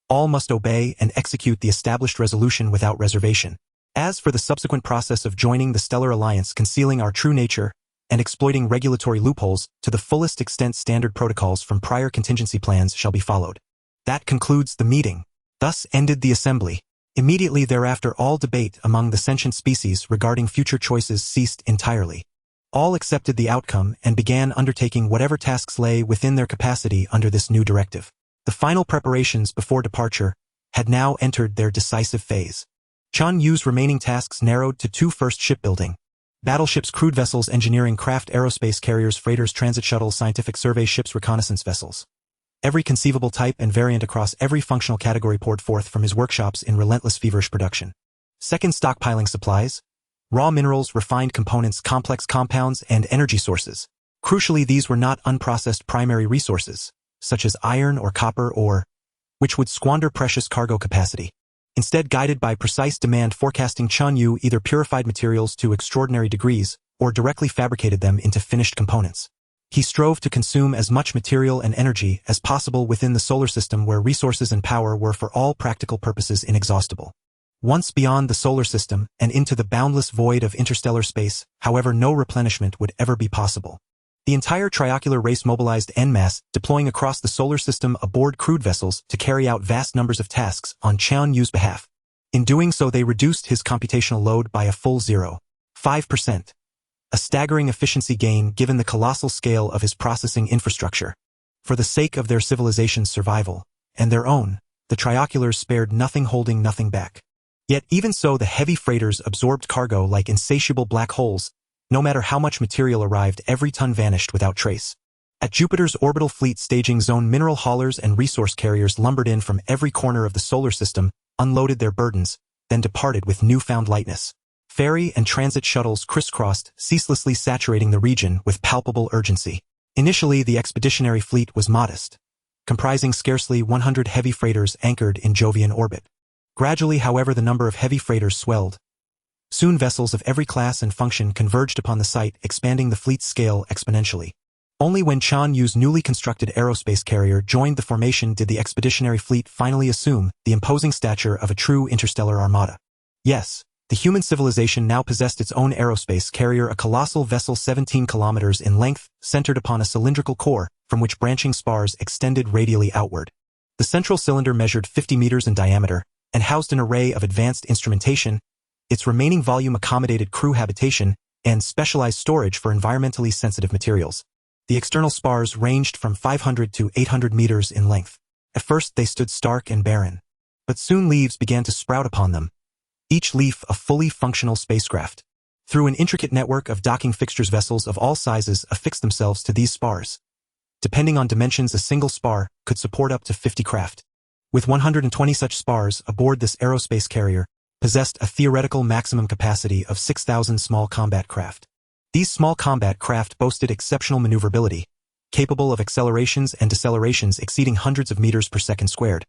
All must obey and execute the established resolution without reservation. As for the subsequent process of joining the Stellar Alliance, concealing our true nature, and exploiting regulatory loopholes, to the fullest extent standard protocols from prior contingency plans shall be followed. That concludes the meeting. Thus ended the assembly. Immediately thereafter all debate among the sentient species regarding future choices ceased entirely. All accepted the outcome and began undertaking whatever tasks lay within their capacity under this new directive. The final preparations before departure had now entered their decisive phase. Chen Yue's remaining tasks narrowed to two: first, shipbuilding. Battleships, crewed vessels, engineering craft, aerospace carriers, freighters, transit shuttles, scientific survey ships, reconnaissance vessels. Every conceivable type and variant across every functional category poured forth from his workshops in relentless feverish production. Second, stockpiling supplies. Raw minerals, refined components, complex compounds, and energy sources. Crucially, these were not unprocessed primary resources, such as iron or copper ore, which would squander precious cargo capacity. Instead, guided by precise demand forecasting, Chen Yue either purified materials to extraordinary degrees or directly fabricated them into finished components. He strove to consume as much material and energy as possible within the solar system, where resources and power were for all practical purposes inexhaustible. Once beyond the solar system and into the boundless void of interstellar space, however, no replenishment would ever be possible. The entire triocular race mobilized en masse, deploying across the solar system aboard crewed vessels to carry out vast numbers of tasks on Chen Yue's behalf. In doing so, they reduced his computational load by a full 0.5%. A staggering efficiency gain given the colossal scale of his processing infrastructure. For the sake of their civilization's survival, and their own, the trioculars spared nothing, holding nothing back. Yet even so, the heavy freighters absorbed cargo like insatiable black holes. No matter how much material arrived, every ton vanished without trace. At Jupiter's orbital fleet staging zone, mineral haulers and resource carriers lumbered in from every corner of the solar system, unloaded their burdens, then departed with newfound lightness. Ferry and transit shuttles crisscrossed, ceaselessly saturating the region with palpable urgency. Initially, the expeditionary fleet was modest, comprising scarcely 100 heavy freighters anchored in Jovian orbit. Gradually, however, the number of heavy freighters swelled. Soon vessels of every class and function converged upon the site, expanding the fleet's scale exponentially. Only when Chen Yue's newly constructed aerospace carrier joined the formation did the expeditionary fleet finally assume the imposing stature of a true interstellar armada. Yes, the human civilization now possessed its own aerospace carrier, a colossal vessel 17 kilometers in length, centered upon a cylindrical core, from which branching spars extended radially outward. The central cylinder measured 50 meters in diameter, and housed an array of advanced instrumentation. Its remaining volume accommodated crew habitation and specialized storage for environmentally sensitive materials. The external spars ranged from 500 to 800 meters in length. At first they stood stark and barren, but soon leaves began to sprout upon them, each leaf a fully functional spacecraft. Through an intricate network of docking fixtures, vessels of all sizes affixed themselves to these spars. Depending on dimensions, a single spar could support up to 50 craft. With 120 such spars aboard, this aerospace carrier possessed a theoretical maximum capacity of 6,000 small combat craft. These small combat craft boasted exceptional maneuverability, capable of accelerations and decelerations exceeding hundreds of meters per second squared,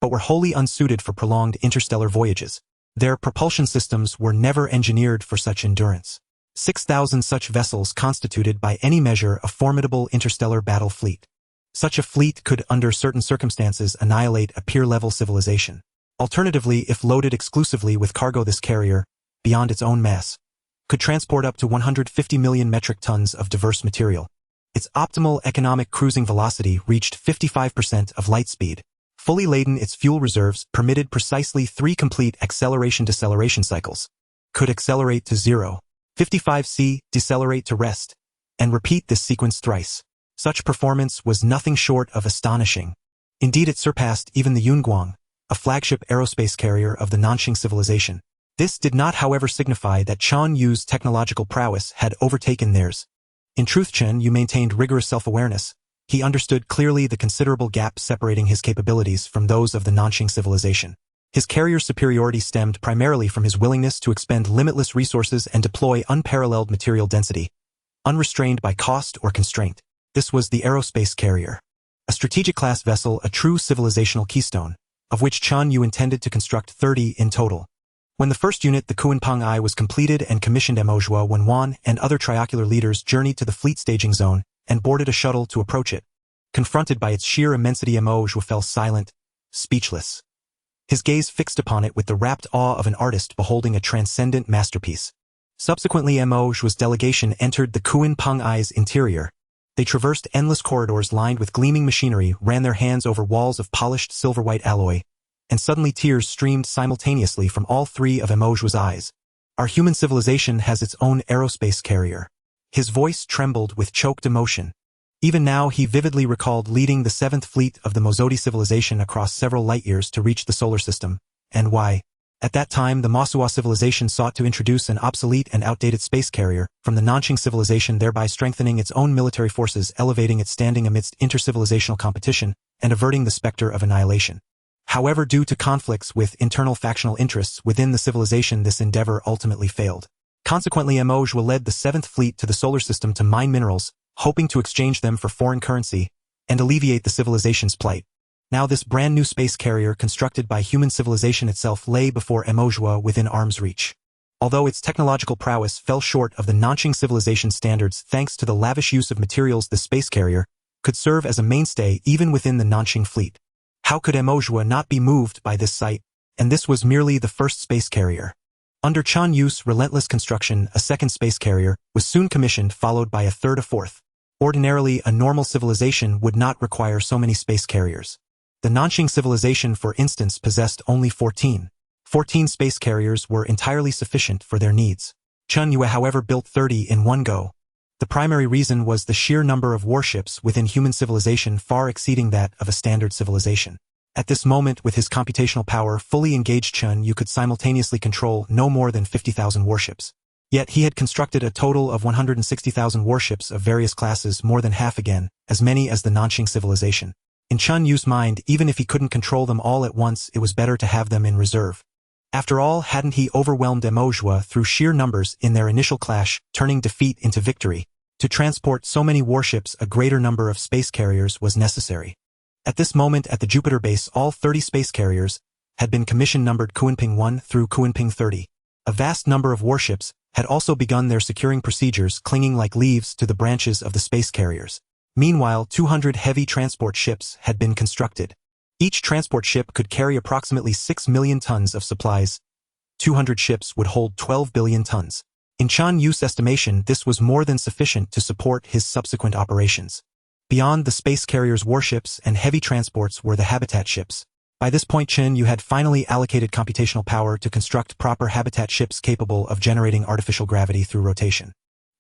but were wholly unsuited for prolonged interstellar voyages. Their propulsion systems were never engineered for such endurance. 6,000 such vessels constituted by any measure a formidable interstellar battle fleet. Such a fleet could, under certain circumstances, annihilate a peer-level civilization. Alternatively, if loaded exclusively with cargo, this carrier, beyond its own mass, could transport up to 150 million metric tons of diverse material. Its optimal economic cruising velocity reached 55% of light speed. Fully laden, its fuel reserves permitted precisely 3 complete acceleration-deceleration cycles. Could accelerate to 0, 55°C, decelerate to rest, and repeat this sequence thrice. Such performance was nothing short of astonishing. Indeed, it surpassed even the Yunguang, a flagship aerospace carrier of the Nanxing civilization. This did not, however, signify that Chen Yue's technological prowess had overtaken theirs. In truth, Chen Yue maintained rigorous self-awareness. He understood clearly the considerable gap separating his capabilities from those of the Nanxing civilization. His carrier's superiority stemmed primarily from his willingness to expend limitless resources and deploy unparalleled material density, unrestrained by cost or constraint. This was the aerospace carrier, a strategic-class vessel, a true civilizational keystone, of which Chen Yue intended to construct 30 in total. When the first unit, the Kuanpeng I, was completed and commissioned, Amalthea Wenwan and other triocular leaders journeyed to the fleet staging zone and boarded a shuttle to approach it. Confronted by its sheer immensity, Amalthea fell silent, speechless. His gaze fixed upon it with the rapt awe of an artist beholding a transcendent masterpiece. Subsequently, Amalthea's delegation entered the Kuanpeng I's interior. They traversed endless corridors lined with gleaming machinery, ran their hands over walls of polished silver-white alloy, and suddenly tears streamed simultaneously from all 3 of Amalthea's eyes. Our human civilization has its own aerospace carrier. His voice trembled with choked emotion. Even now he vividly recalled leading the 7th fleet of the Mozodi civilization across several light-years to reach the solar system, and why. At that time, the Masua civilization sought to introduce an obsolete and outdated space carrier from the Nanxing civilization, thereby strengthening its own military forces, elevating its standing amidst intercivilizational competition, and averting the specter of annihilation. However, due to conflicts with internal factional interests within the civilization, this endeavor ultimately failed. Consequently, Amalthea led the 7th fleet to the solar system to mine minerals, hoping to exchange them for foreign currency and alleviate the civilization's plight. Now this brand new space carrier constructed by human civilization itself lay before Amalthea within arm's reach. Although its technological prowess fell short of the Nanxing civilization standards, thanks to the lavish use of materials, the space carrier could serve as a mainstay even within the Nanxing fleet. How could Amalthea not be moved by this sight? And this was merely the first space carrier. Under Chen Yue's relentless construction, a 2nd space carrier was soon commissioned, followed by a 3rd, a 4th. Ordinarily, a normal civilization would not require so many space carriers. The Nanxing civilization, for instance, possessed only 14. 14 space carriers were entirely sufficient for their needs. Chen Yue, however, built 30 in one go. The primary reason was the sheer number of warships within human civilization, far exceeding that of a standard civilization. At this moment, with his computational power fully engaged, Chen Yue could simultaneously control no more than 50,000 warships. Yet he had constructed a total of 160,000 warships of various classes, more than half, again, as many as the Nanxing civilization. In Chen Yue's mind, even if he couldn't control them all at once, it was better to have them in reserve. After all, hadn't he overwhelmed Amalthea through sheer numbers in their initial clash, turning defeat into victory? To transport so many warships, a greater number of space carriers was necessary. At this moment, at the Jupiter base, all 30 space carriers had been commissioned, numbered Kuanping 1 through Kuanping 30. A vast number of warships had also begun their securing procedures, clinging like leaves to the branches of the space carriers. Meanwhile, 200 heavy transport ships had been constructed. Each transport ship could carry approximately 6 million tons of supplies. 200 ships would hold 12 billion tons. In Chen Yue's estimation, this was more than sufficient to support his subsequent operations. Beyond the space carriers' warships and heavy transports were the habitat ships. By this point, Chen Yue had finally allocated computational power to construct proper habitat ships capable of generating artificial gravity through rotation.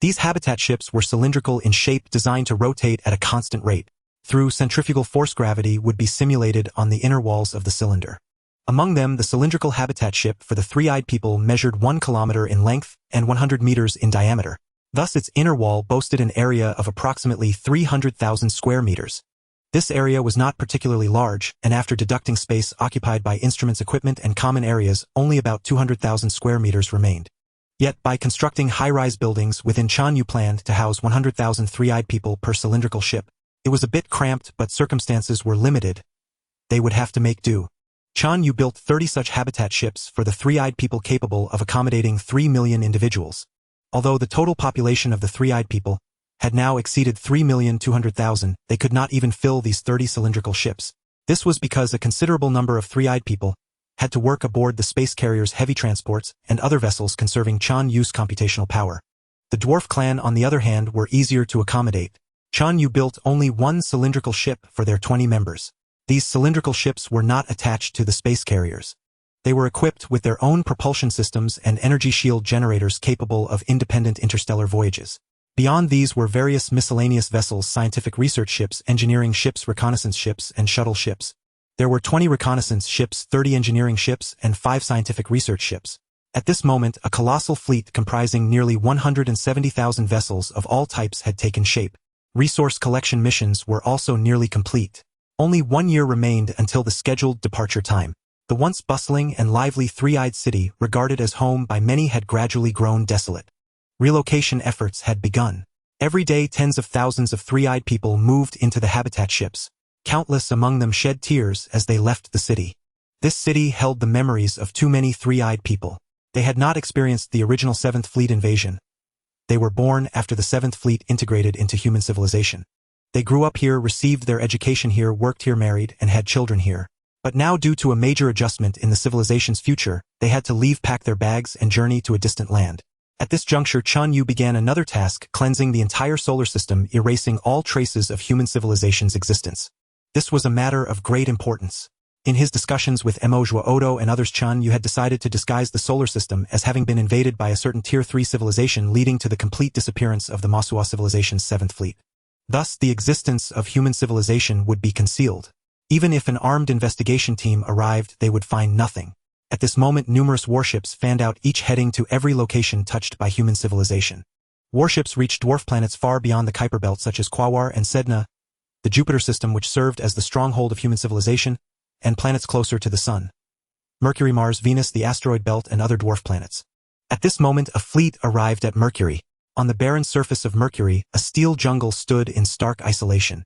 These habitat ships were cylindrical in shape, designed to rotate at a constant rate. Through centrifugal force, gravity would be simulated on the inner walls of the cylinder. Among them, the cylindrical habitat ship for the three-eyed people measured 1 kilometer in length and 100 meters in diameter. Thus, its inner wall boasted an area of approximately 300,000 square meters. This area was not particularly large, and after deducting space occupied by instruments, equipment, and common areas, only about 200,000 square meters remained. Yet, by constructing high-rise buildings within, Chen Yue planned to house 100,000 three-eyed people per cylindrical ship. It was a bit cramped, but circumstances were limited. They would have to make do. Chen Yue built 30 such habitat ships for the three-eyed people capable of accommodating 3 million individuals. Although the total population of the three-eyed people had now exceeded 3,200,000, they could not even fill these 30 cylindrical ships. This was because a considerable number of three-eyed people had to work aboard the space carriers, heavy transports, and other vessels conserving Chen Yue's computational power. The dwarf clan, on the other hand, were easier to accommodate. Chen Yue built only one cylindrical ship for their 20 members. These cylindrical ships were not attached to the space carriers. They were equipped with their own propulsion systems and energy shield generators capable of independent interstellar voyages. Beyond these were various miscellaneous vessels, scientific research ships, engineering ships, reconnaissance ships, and shuttle ships. There were 20 reconnaissance ships, 30 engineering ships, and 5 scientific research ships. At this moment, a colossal fleet comprising nearly 170,000 vessels of all types had taken shape. Resource collection missions were also nearly complete. Only 1 year remained until the scheduled departure time. The once bustling and lively three-eyed city, regarded as home by many, had gradually grown desolate. Relocation efforts had begun. Every day tens of thousands of three-eyed people moved into the habitat ships. Countless among them shed tears as they left the city. This city held the memories of too many three-eyed people. They had not experienced the original 7th Fleet invasion. They were born after the 7th Fleet integrated into human civilization. They grew up here, received their education here, worked here, married, and had children here. But now, due to a major adjustment in the civilization's future, they had to leave, pack their bags, and journey to a distant land. At this juncture, Chen Yue began another task, cleansing the entire solar system, erasing all traces of human civilization's existence. This was a matter of great importance. In his discussions with Mo Odo and others, Chen Yue had decided to disguise the solar system as having been invaded by a certain Tier 3 civilization, leading to the complete disappearance of the Masua civilization's 7th Fleet. Thus, the existence of human civilization would be concealed. Even if an armed investigation team arrived, they would find nothing. At this moment, numerous warships fanned out, each heading to every location touched by human civilization. Warships reached dwarf planets far beyond the Kuiper Belt, such as Quawar and Sedna, the Jupiter system, which served as the stronghold of human civilization, and planets closer to the Sun: Mercury, Mars, Venus, the asteroid belt, and other dwarf planets. At this moment, a fleet arrived at Mercury. On the barren surface of Mercury, a steel jungle stood in stark isolation.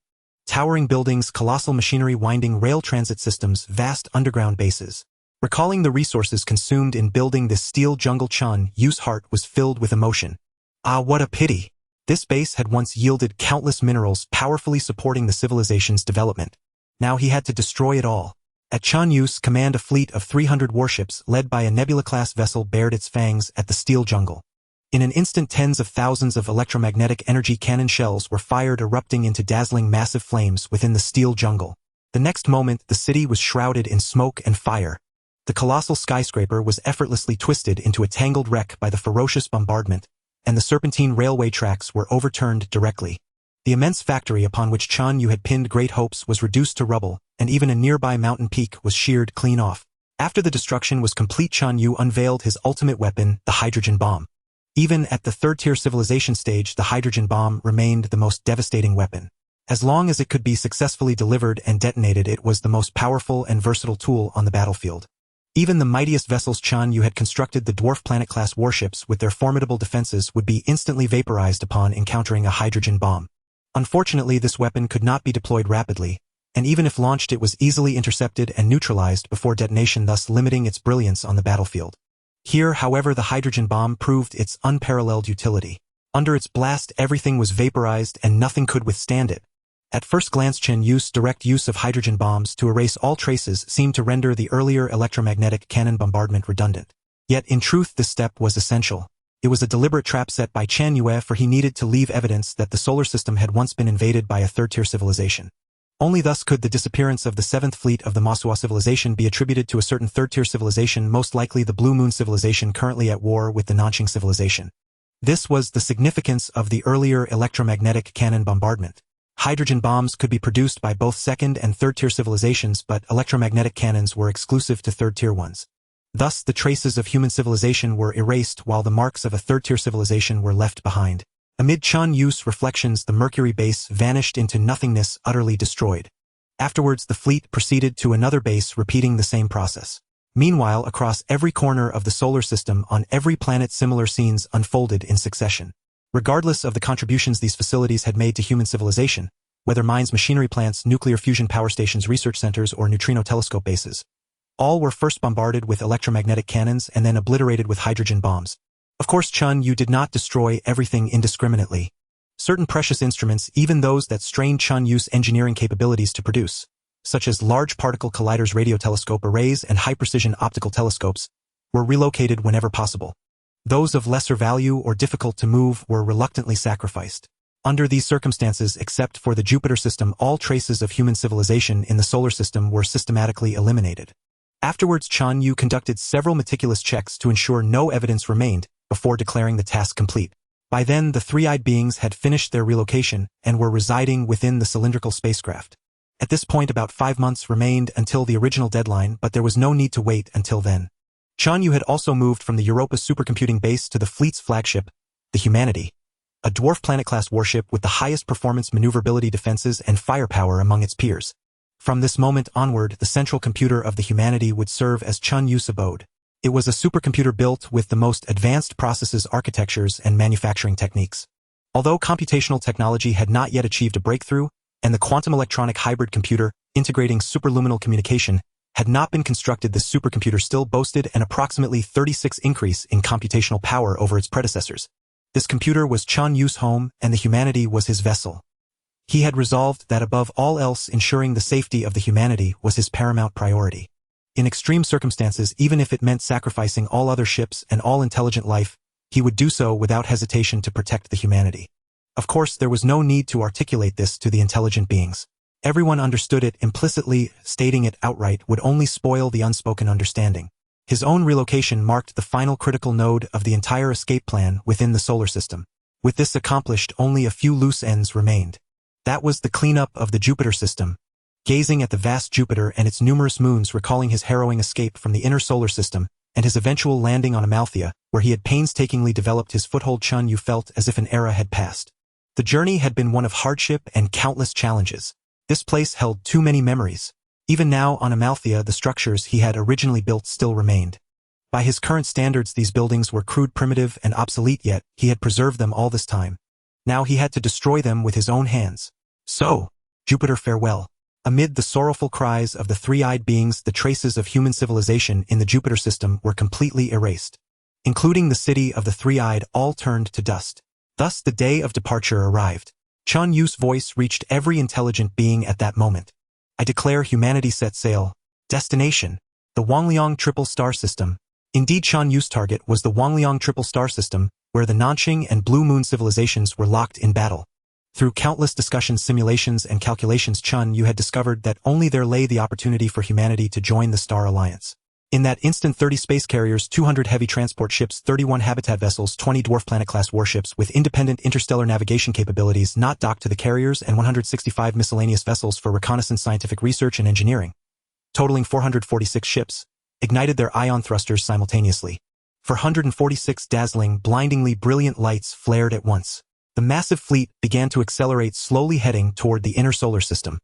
Towering buildings, colossal machinery, winding rail transit systems, vast underground bases. Recalling the resources consumed in building this steel jungle, Chen Yue's heart was filled with emotion. Ah, what a pity! This base had once yielded countless minerals, powerfully supporting the civilization's development. Now he had to destroy it all. At Chen Yue's command, a fleet of 300 warships, led by a Nebula-class vessel, bared its fangs at the steel jungle. In an instant, tens of thousands of electromagnetic energy cannon shells were fired, erupting into dazzling massive flames within the steel jungle. The next moment, the city was shrouded in smoke and fire. The colossal skyscraper was effortlessly twisted into a tangled wreck by the ferocious bombardment, and the serpentine railway tracks were overturned directly. The immense factory upon which Chen Yue had pinned great hopes was reduced to rubble, and even a nearby mountain peak was sheared clean off. After the destruction was complete, Chen Yue unveiled his ultimate weapon, the hydrogen bomb. Even at the third-tier civilization stage, the hydrogen bomb remained the most devastating weapon. As long as it could be successfully delivered and detonated, it was the most powerful and versatile tool on the battlefield. Even the mightiest vessels Chen Yue had constructed, the dwarf planet-class warships with their formidable defenses, would be instantly vaporized upon encountering a hydrogen bomb. Unfortunately, this weapon could not be deployed rapidly, and even if launched, it was easily intercepted and neutralized before detonation, thus limiting its brilliance on the battlefield. Here, however, the hydrogen bomb proved its unparalleled utility. Under its blast, everything was vaporized and nothing could withstand it. At first glance, Chen Yue's direct use of hydrogen bombs to erase all traces seemed to render the earlier electromagnetic cannon bombardment redundant. Yet, in truth, this step was essential. It was a deliberate trap set by Chen Yue, for he needed to leave evidence that the solar system had once been invaded by a third-tier civilization. Only thus could the disappearance of the 7th Fleet of the Masua civilization be attributed to a certain third-tier civilization, most likely the Blue Moon civilization, currently at war with the Nanxing civilization. This was the significance of the earlier electromagnetic cannon bombardment. Hydrogen bombs could be produced by both second and third-tier civilizations, but electromagnetic cannons were exclusive to third-tier ones. Thus, the traces of human civilization were erased while the marks of a third-tier civilization were left behind. Amid Chen Yue's reflections, the Mercury base vanished into nothingness, utterly destroyed. Afterwards, the fleet proceeded to another base, repeating the same process. Meanwhile, across every corner of the solar system, on every planet, similar scenes unfolded in succession. Regardless of the contributions these facilities had made to human civilization, whether mines, machinery plants, nuclear fusion power stations, research centers, or neutrino telescope bases. All were first bombarded with electromagnetic cannons and then obliterated with hydrogen bombs. Of course, Chen Yue did not destroy everything indiscriminately. Certain precious instruments, even those that strained Chen Yue's engineering capabilities to produce, such as large particle colliders, radio telescope arrays, and high-precision optical telescopes, were relocated whenever possible. Those of lesser value or difficult to move were reluctantly sacrificed. Under these circumstances, except for the Jupiter system, all traces of human civilization in the solar system were systematically eliminated. Afterwards, Chen Yue conducted several meticulous checks to ensure no evidence remained before declaring the task complete. By then, the three-eyed beings had finished their relocation and were residing within the cylindrical spacecraft. At this point, about 5 months remained until the original deadline, but there was no need to wait until then. Chen Yue had also moved from the Europa supercomputing base to the fleet's flagship, the Humanity, a dwarf planet-class warship with the highest performance maneuverability, defenses, and firepower among its peers. From this moment onward, the central computer of the Humanity would serve as Chen Yue's abode. It was a supercomputer built with the most advanced processes, architectures, and manufacturing techniques. Although computational technology had not yet achieved a breakthrough, and the quantum electronic hybrid computer, integrating superluminal communication, had not been constructed, the supercomputer still boasted an approximately 36 increase in computational power over its predecessors. This computer was Chen Yue's home, and the Humanity was his vessel. He had resolved that above all else, ensuring the safety of the Humanity was his paramount priority. In extreme circumstances, even if it meant sacrificing all other ships and all intelligent life, he would do so without hesitation to protect the Humanity. Of course, there was no need to articulate this to the intelligent beings. Everyone understood it implicitly. Stating it outright would only spoil the unspoken understanding. His own relocation marked the final critical node of the entire escape plan within the solar system. With this accomplished, only a few loose ends remained. That was the cleanup of the Jupiter system. Gazing at the vast Jupiter and its numerous moons, recalling his harrowing escape from the inner solar system and his eventual landing on Amalthea, where he had painstakingly developed his foothold, Chen Yue felt as if an era had passed. The journey had been one of hardship and countless challenges. This place held too many memories. Even now on Amalthea, the structures he had originally built still remained. By his current standards, these buildings were crude, primitive, and obsolete, yet he had preserved them all this time. Now he had to destroy them with his own hands. So, Jupiter, farewell. Amid the sorrowful cries of the three-eyed beings, the traces of human civilization in the Jupiter system were completely erased. Including the city of the three-eyed, all turned to dust. Thus the day of departure arrived. Chen Yue's voice reached every intelligent being at that moment. I declare Humanity set sail. Destination: the Huoying Triple Star System. Indeed, Chen Yue's target was the Huoying Triple Star System, where the Nanqing and Blue Moon civilizations were locked in battle. Through countless discussions, simulations, and calculations, Chen Yue had discovered that only there lay the opportunity for humanity to join the Star Alliance. In that instant, 30 space carriers, 200 heavy transport ships, 31 habitat vessels, 20 dwarf planet-class warships with independent interstellar navigation capabilities not docked to the carriers, and 165 miscellaneous vessels for reconnaissance, scientific research, and engineering, totaling 446 ships, ignited their ion thrusters simultaneously. 446 dazzling, blindingly brilliant lights flared at once. The massive fleet began to accelerate, slowly heading toward the inner solar system.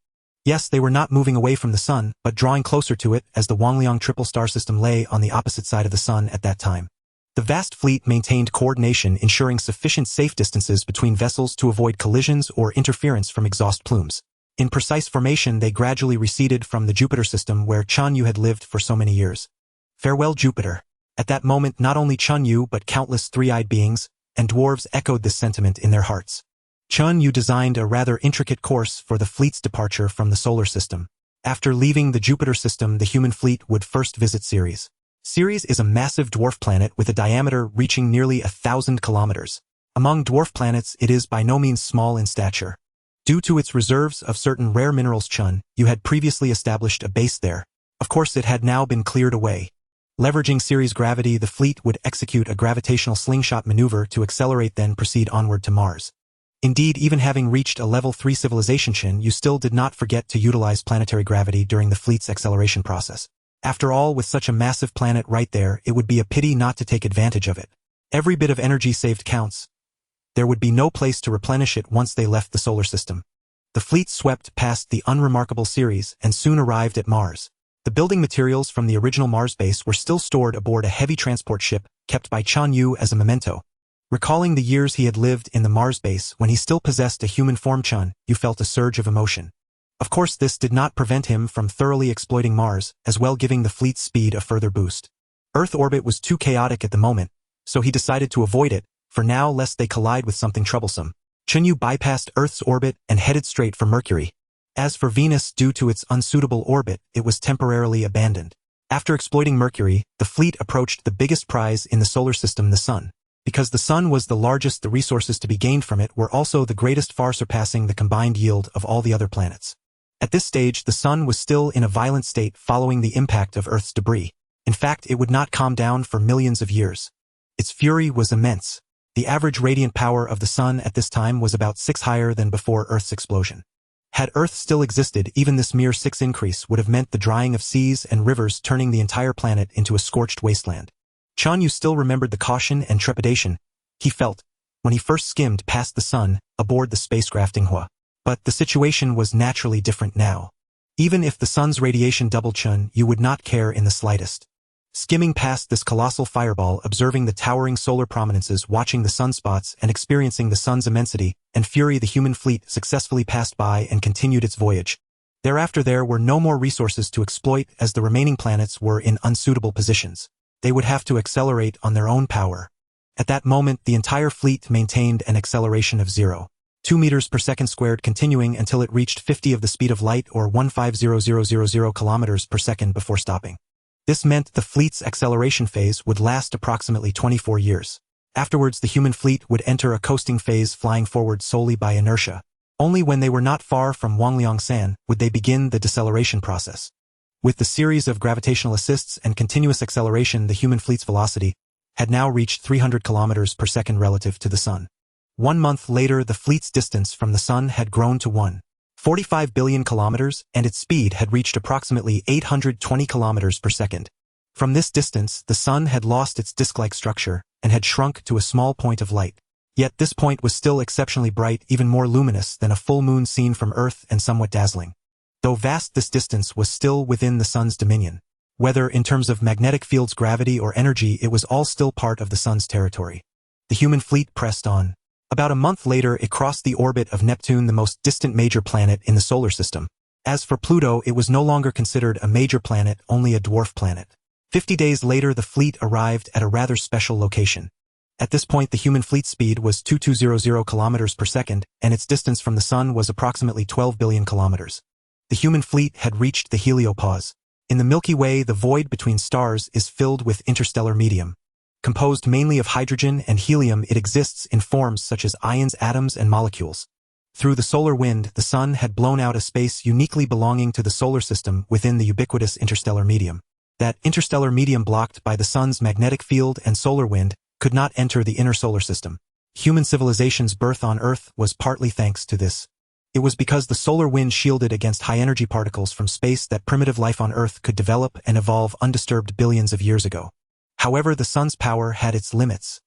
Yes, they were not moving away from the sun, but drawing closer to it, as the Huoying Triple Star System lay on the opposite side of the sun at that time. The vast fleet maintained coordination, ensuring sufficient safe distances between vessels to avoid collisions or interference from exhaust plumes. In precise formation, they gradually receded from the Jupiter system where Chen Yue had lived for so many years. Farewell, Jupiter. At that moment, not only Chen Yue but countless three-eyed beings and dwarves echoed this sentiment in their hearts. Chen Yue designed a rather intricate course for the fleet's departure from the solar system. After leaving the Jupiter system, the human fleet would first visit Ceres. Ceres is a massive dwarf planet with a diameter reaching nearly 1,000 kilometers. Among dwarf planets, it is by no means small in stature. Due to its reserves of certain rare minerals, Chen Yue had previously established a base there. Of course, it had now been cleared away. Leveraging Ceres' gravity, the fleet would execute a gravitational slingshot maneuver to accelerate, then proceed onward to Mars. Indeed, even having reached a level 3 civilization, Chen Yue still did not forget to utilize planetary gravity during the fleet's acceleration process. After all, with such a massive planet right there, it would be a pity not to take advantage of it. Every bit of energy saved counts. There would be no place to replenish it once they left the solar system. The fleet swept past the unremarkable Ceres and soon arrived at Mars. The building materials from the original Mars base were still stored aboard a heavy transport ship kept by Chen Yue as a memento. Recalling the years he had lived in the Mars base when he still possessed a human form, Chen Yue felt a surge of emotion. Of course, this did not prevent him from thoroughly exploiting Mars, as well giving the fleet's speed a further boost. Earth orbit was too chaotic at the moment, so he decided to avoid it, for now lest they collide with something troublesome. Chen Yue bypassed Earth's orbit and headed straight for Mercury. As for Venus, due to its unsuitable orbit, it was temporarily abandoned. After exploiting Mercury, the fleet approached the biggest prize in the solar system, the Sun. Because the Sun was the largest, the resources to be gained from it were also the greatest, far surpassing the combined yield of all the other planets. At this stage, the Sun was still in a violent state following the impact of Earth's debris. In fact, it would not calm down for millions of years. Its fury was immense. The average radiant power of the Sun at this time was about 6 higher than before Earth's explosion. Had Earth still existed, even this mere 6 increase would have meant the drying of seas and rivers, turning the entire planet into a scorched wasteland. Chen Yue still remembered the caution and trepidation he felt when he first skimmed past the Sun aboard the spacecraft Huoying. But the situation was naturally different now. Even if the Sun's radiation doubled, Chen Yue would not care in the slightest. Skimming past this colossal fireball, observing the towering solar prominences, watching the sunspots, and experiencing the Sun's immensity and fury, the human fleet successfully passed by and continued its voyage. Thereafter there were no more resources to exploit, as the remaining planets were in unsuitable positions. They would have to accelerate on their own power. At that moment, the entire fleet maintained an acceleration of 0.2 meters per second squared, continuing until it reached 50 of the speed of light, or 150,000 kilometers per second, before stopping. This meant the fleet's acceleration phase would last approximately 24 years. Afterwards, the human fleet would enter a coasting phase, flying forward solely by inertia. Only when they were not far from Wangliang-san would they begin the deceleration process. With the series of gravitational assists and continuous acceleration, the human fleet's velocity had now reached 300 kilometers per second relative to the Sun. 1 month later, the fleet's distance from the Sun had grown to 1.45 billion kilometers, and its speed had reached approximately 820 kilometers per second. From this distance, the Sun had lost its disk-like structure and had shrunk to a small point of light. Yet this point was still exceptionally bright, even more luminous than a full moon seen from Earth, and somewhat dazzling. Though vast, this distance was still within the Sun's dominion. Whether in terms of magnetic fields, gravity, or energy, it was all still part of the Sun's territory. The human fleet pressed on. About a month later, it crossed the orbit of Neptune, the most distant major planet in the solar system. As for Pluto, it was no longer considered a major planet, only a dwarf planet. 50 days later, the fleet arrived at a rather special location. At this point, the human fleet speed was 2200 kilometers per second, and its distance from the Sun was approximately 12 billion kilometers. The human fleet had reached the heliopause. In the Milky Way, the void between stars is filled with interstellar medium. Composed mainly of hydrogen and helium, it exists in forms such as ions, atoms, and molecules. Through the solar wind, the Sun had blown out a space uniquely belonging to the solar system within the ubiquitous interstellar medium. That interstellar medium, blocked by the Sun's magnetic field and solar wind, could not enter the inner solar system. Human civilization's birth on Earth was partly thanks to this. It was because the solar wind shielded against high-energy particles from space that primitive life on Earth could develop and evolve undisturbed billions of years ago. However, the Sun's power had its limits.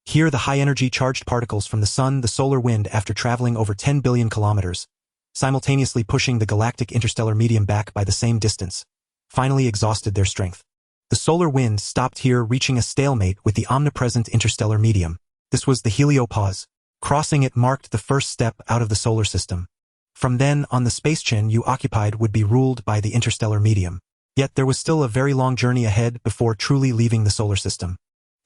Here, the high-energy charged particles from the Sun, the solar wind, after traveling over 10 billion kilometers, simultaneously pushing the galactic interstellar medium back by the same distance, finally exhausted their strength. The solar wind stopped here, reaching a stalemate with the omnipresent interstellar medium. This was the heliopause. Crossing it marked the first step out of the solar system. From then on, the space Chen Yue occupied would be ruled by the interstellar medium. Yet there was still a very long journey ahead before truly leaving the solar system.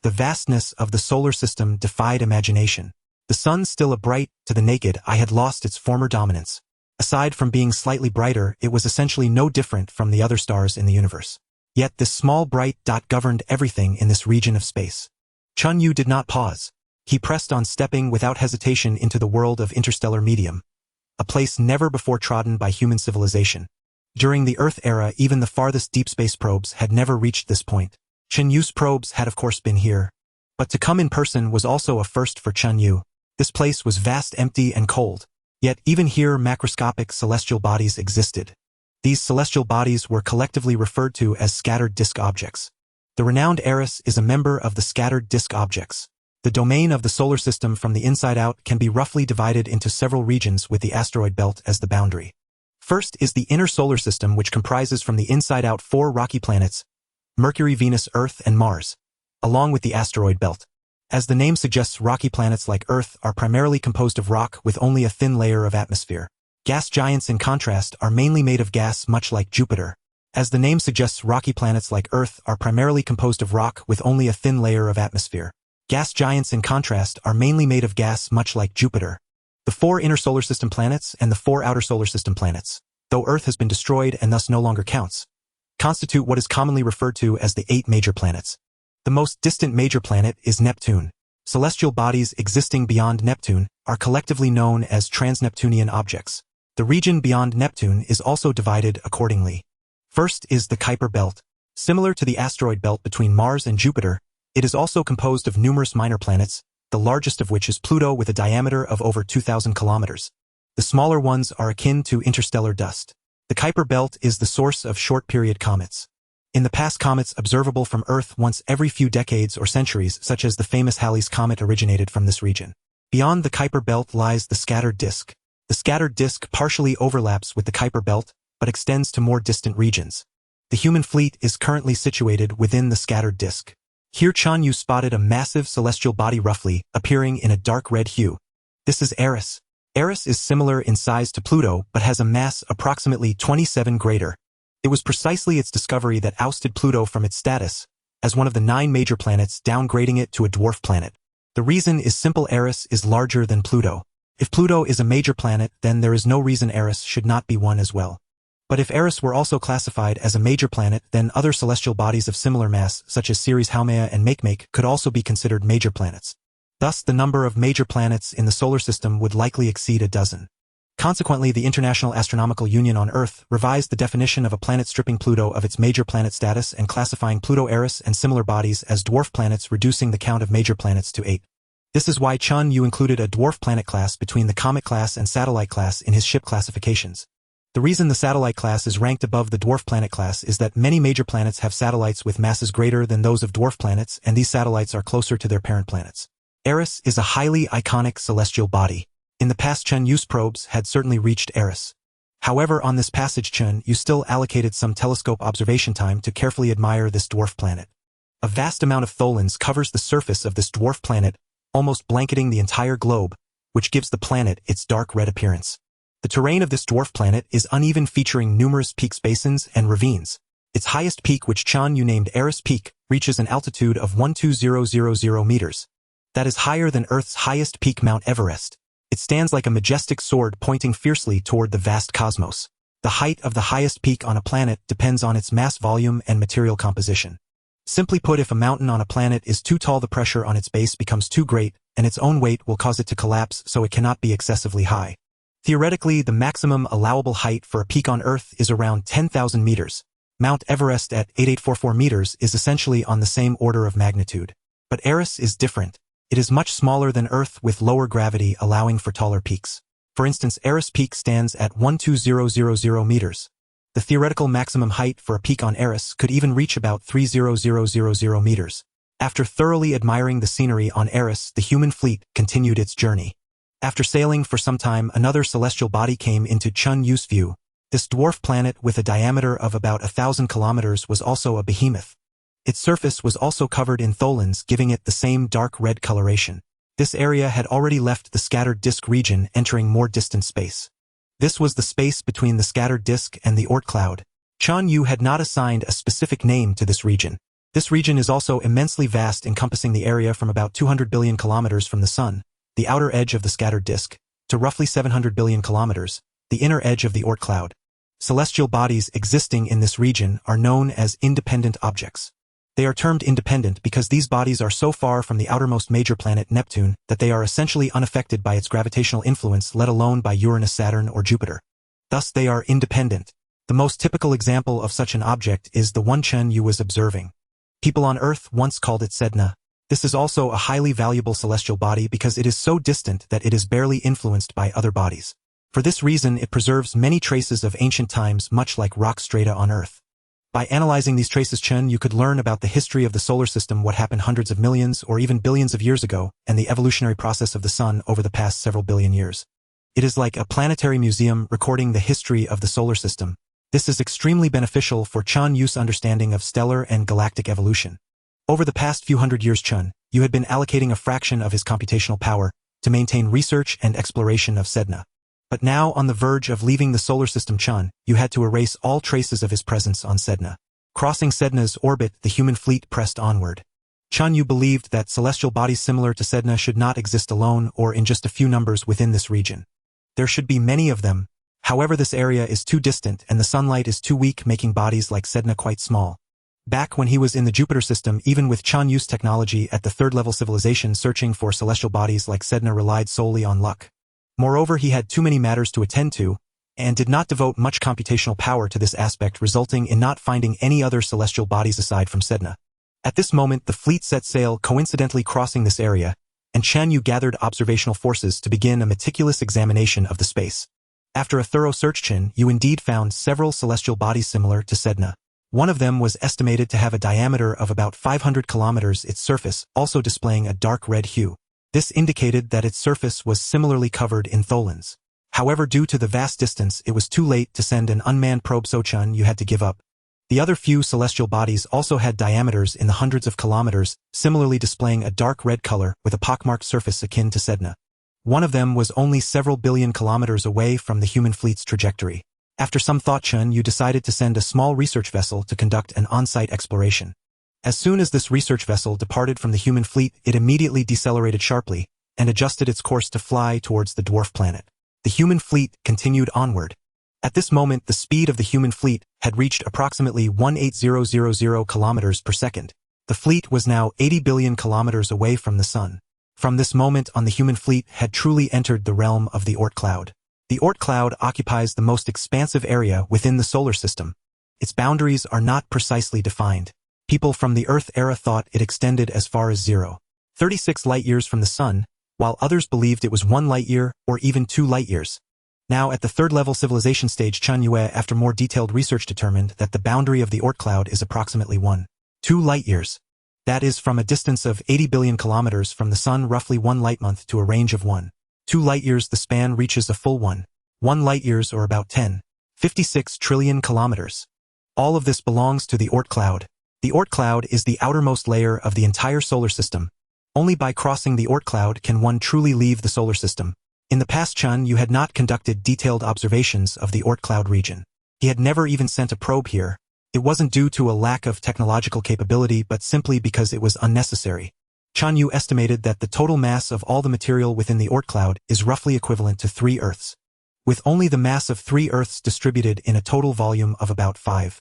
The vastness of the solar system defied imagination. The Sun, still a bright to the naked eye, had lost its former dominance. Aside from being slightly brighter, it was essentially no different from the other stars in the universe. Yet this small bright dot governed everything in this region of space. Chen Yue did not pause. He pressed on, stepping without hesitation into the world of interstellar medium, a place never before trodden by human civilization. During the Earth era, even the farthest deep space probes had never reached this point. Chen Yue's probes had of course been here, but to come in person was also a first for Chen Yue. This place was vast, empty, and cold. Yet even here, macroscopic celestial bodies existed. These celestial bodies were collectively referred to as scattered disk objects. The renowned Eris is a member of the scattered disk objects. The domain of the solar system from the inside out can be roughly divided into several regions, with the asteroid belt as the boundary. First is the inner solar system, which comprises from the inside out 4 rocky planets: Mercury, Venus, Earth, and Mars, along with the asteroid belt. As the name suggests, rocky planets like Earth are primarily composed of rock with only a thin layer of atmosphere. Gas giants, in contrast, are mainly made of gas, much like Jupiter. As the name suggests, rocky planets like Earth are primarily composed of rock with only a thin layer of atmosphere. Gas giants, in contrast, are mainly made of gas, much like Jupiter. The 4 inner solar system planets and the 4 outer solar system planets, though Earth has been destroyed and thus no longer counts, constitute what is commonly referred to as the 8 major planets. The most distant major planet is Neptune. Celestial bodies existing beyond Neptune are collectively known as trans-Neptunian objects. The region beyond Neptune is also divided accordingly. First is the Kuiper belt. Similar to the asteroid belt between Mars and Jupiter, it is also composed of numerous minor planets, the largest of which is Pluto with a diameter of over 2,000 kilometers. The smaller ones are akin to interstellar dust. The Kuiper belt is the source of short-period comets. In the past, comets observable from Earth once every few decades or centuries, such as the famous Halley's Comet, originated from this region. Beyond the Kuiper belt lies the scattered disk. The scattered disk partially overlaps with the Kuiper belt, but extends to more distant regions. The human fleet is currently situated within the scattered disk. Here Chen Yue spotted a massive celestial body roughly appearing in a dark red hue. This is Eris. Eris is similar in size to Pluto but has a mass approximately 27 greater. It was precisely its discovery that ousted Pluto from its status as one of the 9 major planets, downgrading it to a dwarf planet. The reason is simple: Eris is larger than Pluto. If Pluto is a major planet, then there is no reason Eris should not be one as well. But if Eris were also classified as a major planet, then other celestial bodies of similar mass, such as Ceres, Haumea, and Makemake, could also be considered major planets. Thus, the number of major planets in the solar system would likely exceed a dozen. Consequently, the International Astronomical Union on Earth revised the definition of a planet, stripping Pluto of its major planet status and classifying Pluto, Eris, and similar bodies as dwarf planets, reducing the count of major planets to 8. This is why Chen Yue included a dwarf planet class between the comet class and satellite class in his ship classifications. The reason the satellite class is ranked above the dwarf planet class is that many major planets have satellites with masses greater than those of dwarf planets, and these satellites are closer to their parent planets. Eris is a highly iconic celestial body. In the past, Chen Yue's probes had certainly reached Eris. However, on this passage, Chen Yue still allocated some telescope observation time to carefully admire this dwarf planet. A vast amount of tholins covers the surface of this dwarf planet, almost blanketing the entire globe, which gives the planet its dark red appearance. The terrain of this dwarf planet is uneven, featuring numerous peaks, basins, and ravines. Its highest peak, which Chen Yue named Eris Peak, reaches an altitude of 12000 meters. That is higher than Earth's highest peak, Mount Everest. It stands like a majestic sword pointing fiercely toward the vast cosmos. The height of the highest peak on a planet depends on its mass, volume, and material composition. Simply put, if a mountain on a planet is too tall, the pressure on its base becomes too great, and its own weight will cause it to collapse, so it cannot be excessively high. Theoretically, the maximum allowable height for a peak on Earth is around 10,000 meters. Mount Everest at 8844 meters is essentially on the same order of magnitude. But Eris is different. It is much smaller than Earth, with lower gravity allowing for taller peaks. For instance, Eris Peak stands at 12000 meters. The theoretical maximum height for a peak on Eris could even reach about 30000 meters. After thoroughly admiring the scenery on Eris, the human fleet continued its journey. After sailing for some time, another celestial body came into Chen Yue's view. This dwarf planet, with a diameter of about 1,000 kilometers, was also a behemoth. Its surface was also covered in tholins, giving it the same dark red coloration. This area had already left the scattered disk region, entering more distant space. This was the space between the scattered disk and the Oort cloud. Chen Yue had not assigned a specific name to this region. This region is also immensely vast, encompassing the area from about 200 billion kilometers from the Sun, the outer edge of the scattered disk, to roughly 700 billion kilometers, the inner edge of the Oort cloud. Celestial bodies existing in this region are known as independent objects. They are termed independent because these bodies are so far from the outermost major planet, Neptune, that they are essentially unaffected by its gravitational influence, let alone by Uranus, Saturn, or Jupiter. Thus, they are independent. The most typical example of such an object is the one Chen Yue was observing. People on Earth once called it Sedna. This is also a highly valuable celestial body because it is so distant that it is barely influenced by other bodies. For this reason, it preserves many traces of ancient times, much like rock strata on Earth. By analyzing these traces, Chen Yue could learn about the history of the solar system, what happened hundreds of millions or even billions of years ago, and the evolutionary process of the Sun over the past several billion years. It is like a planetary museum recording the history of the solar system. This is extremely beneficial for Chen Yue's understanding of stellar and galactic evolution. Over the past few hundred years, Chen you had been allocating a fraction of his computational power to maintain research and exploration of Sedna. But now, on the verge of leaving the solar system, Chen, you had to erase all traces of his presence on Sedna. Crossing Sedna's orbit, the human fleet pressed onward. Chen Yue believed that celestial bodies similar to Sedna should not exist alone or in just a few numbers within this region. There should be many of them. However, this area is too distant and the sunlight is too weak, making bodies like Sedna quite small. Back when he was in the Jupiter system, even with Chen Yue's technology at the third-level civilization, searching for celestial bodies like Sedna relied solely on luck. Moreover, he had too many matters to attend to, and did not devote much computational power to this aspect, resulting in not finding any other celestial bodies aside from Sedna. At this moment, the fleet set sail, coincidentally crossing this area, and Chen Yue gathered observational forces to begin a meticulous examination of the space. After a thorough search, Chen Yue indeed found several celestial bodies similar to Sedna. One of them was estimated to have a diameter of about 500 kilometers, its surface also displaying a dark red hue. This indicated that its surface was similarly covered in tholins. However, due to the vast distance, it was too late to send an unmanned probe, so Chen Yue had to give up. The other few celestial bodies also had diameters in the hundreds of kilometers, similarly displaying a dark red color with a pockmarked surface akin to Sedna. One of them was only several billion kilometers away from the human fleet's trajectory. After some thought, Chen Yue decided to send a small research vessel to conduct an on-site exploration. As soon as this research vessel departed from the human fleet, it immediately decelerated sharply and adjusted its course to fly towards the dwarf planet. The human fleet continued onward. At this moment, the speed of the human fleet had reached approximately 180,000 kilometers per second. The fleet was now 80 billion kilometers away from the sun. From this moment on, the human fleet had truly entered the realm of the Oort cloud. The Oort cloud occupies the most expansive area within the solar system. Its boundaries are not precisely defined. People from the Earth era thought it extended as far as 0.36 light-years from the sun, while others believed it was 1 light-year or even 2 light-years. Now, at the third-level civilization stage, Chen Yue, after more detailed research, determined that the boundary of the Oort cloud is approximately 1.2 light-years. That is, from a distance of 80 billion kilometers from the sun, roughly 1 light-month, to a range of 1.2 light-years, the span reaches a full 1 light-years, or about 10.56 trillion kilometers. All of this belongs to the Oort cloud. The Oort cloud is the outermost layer of the entire solar system. Only by crossing the Oort cloud can one truly leave the solar system. In the past, Chen Yue had not conducted detailed observations of the Oort cloud region. He had never even sent a probe here. It wasn't due to a lack of technological capability, but simply because it was unnecessary. Chen Yue estimated that the total mass of all the material within the Oort cloud is roughly equivalent to 3 Earths. With only the mass of 3 Earths distributed in a total volume of about 5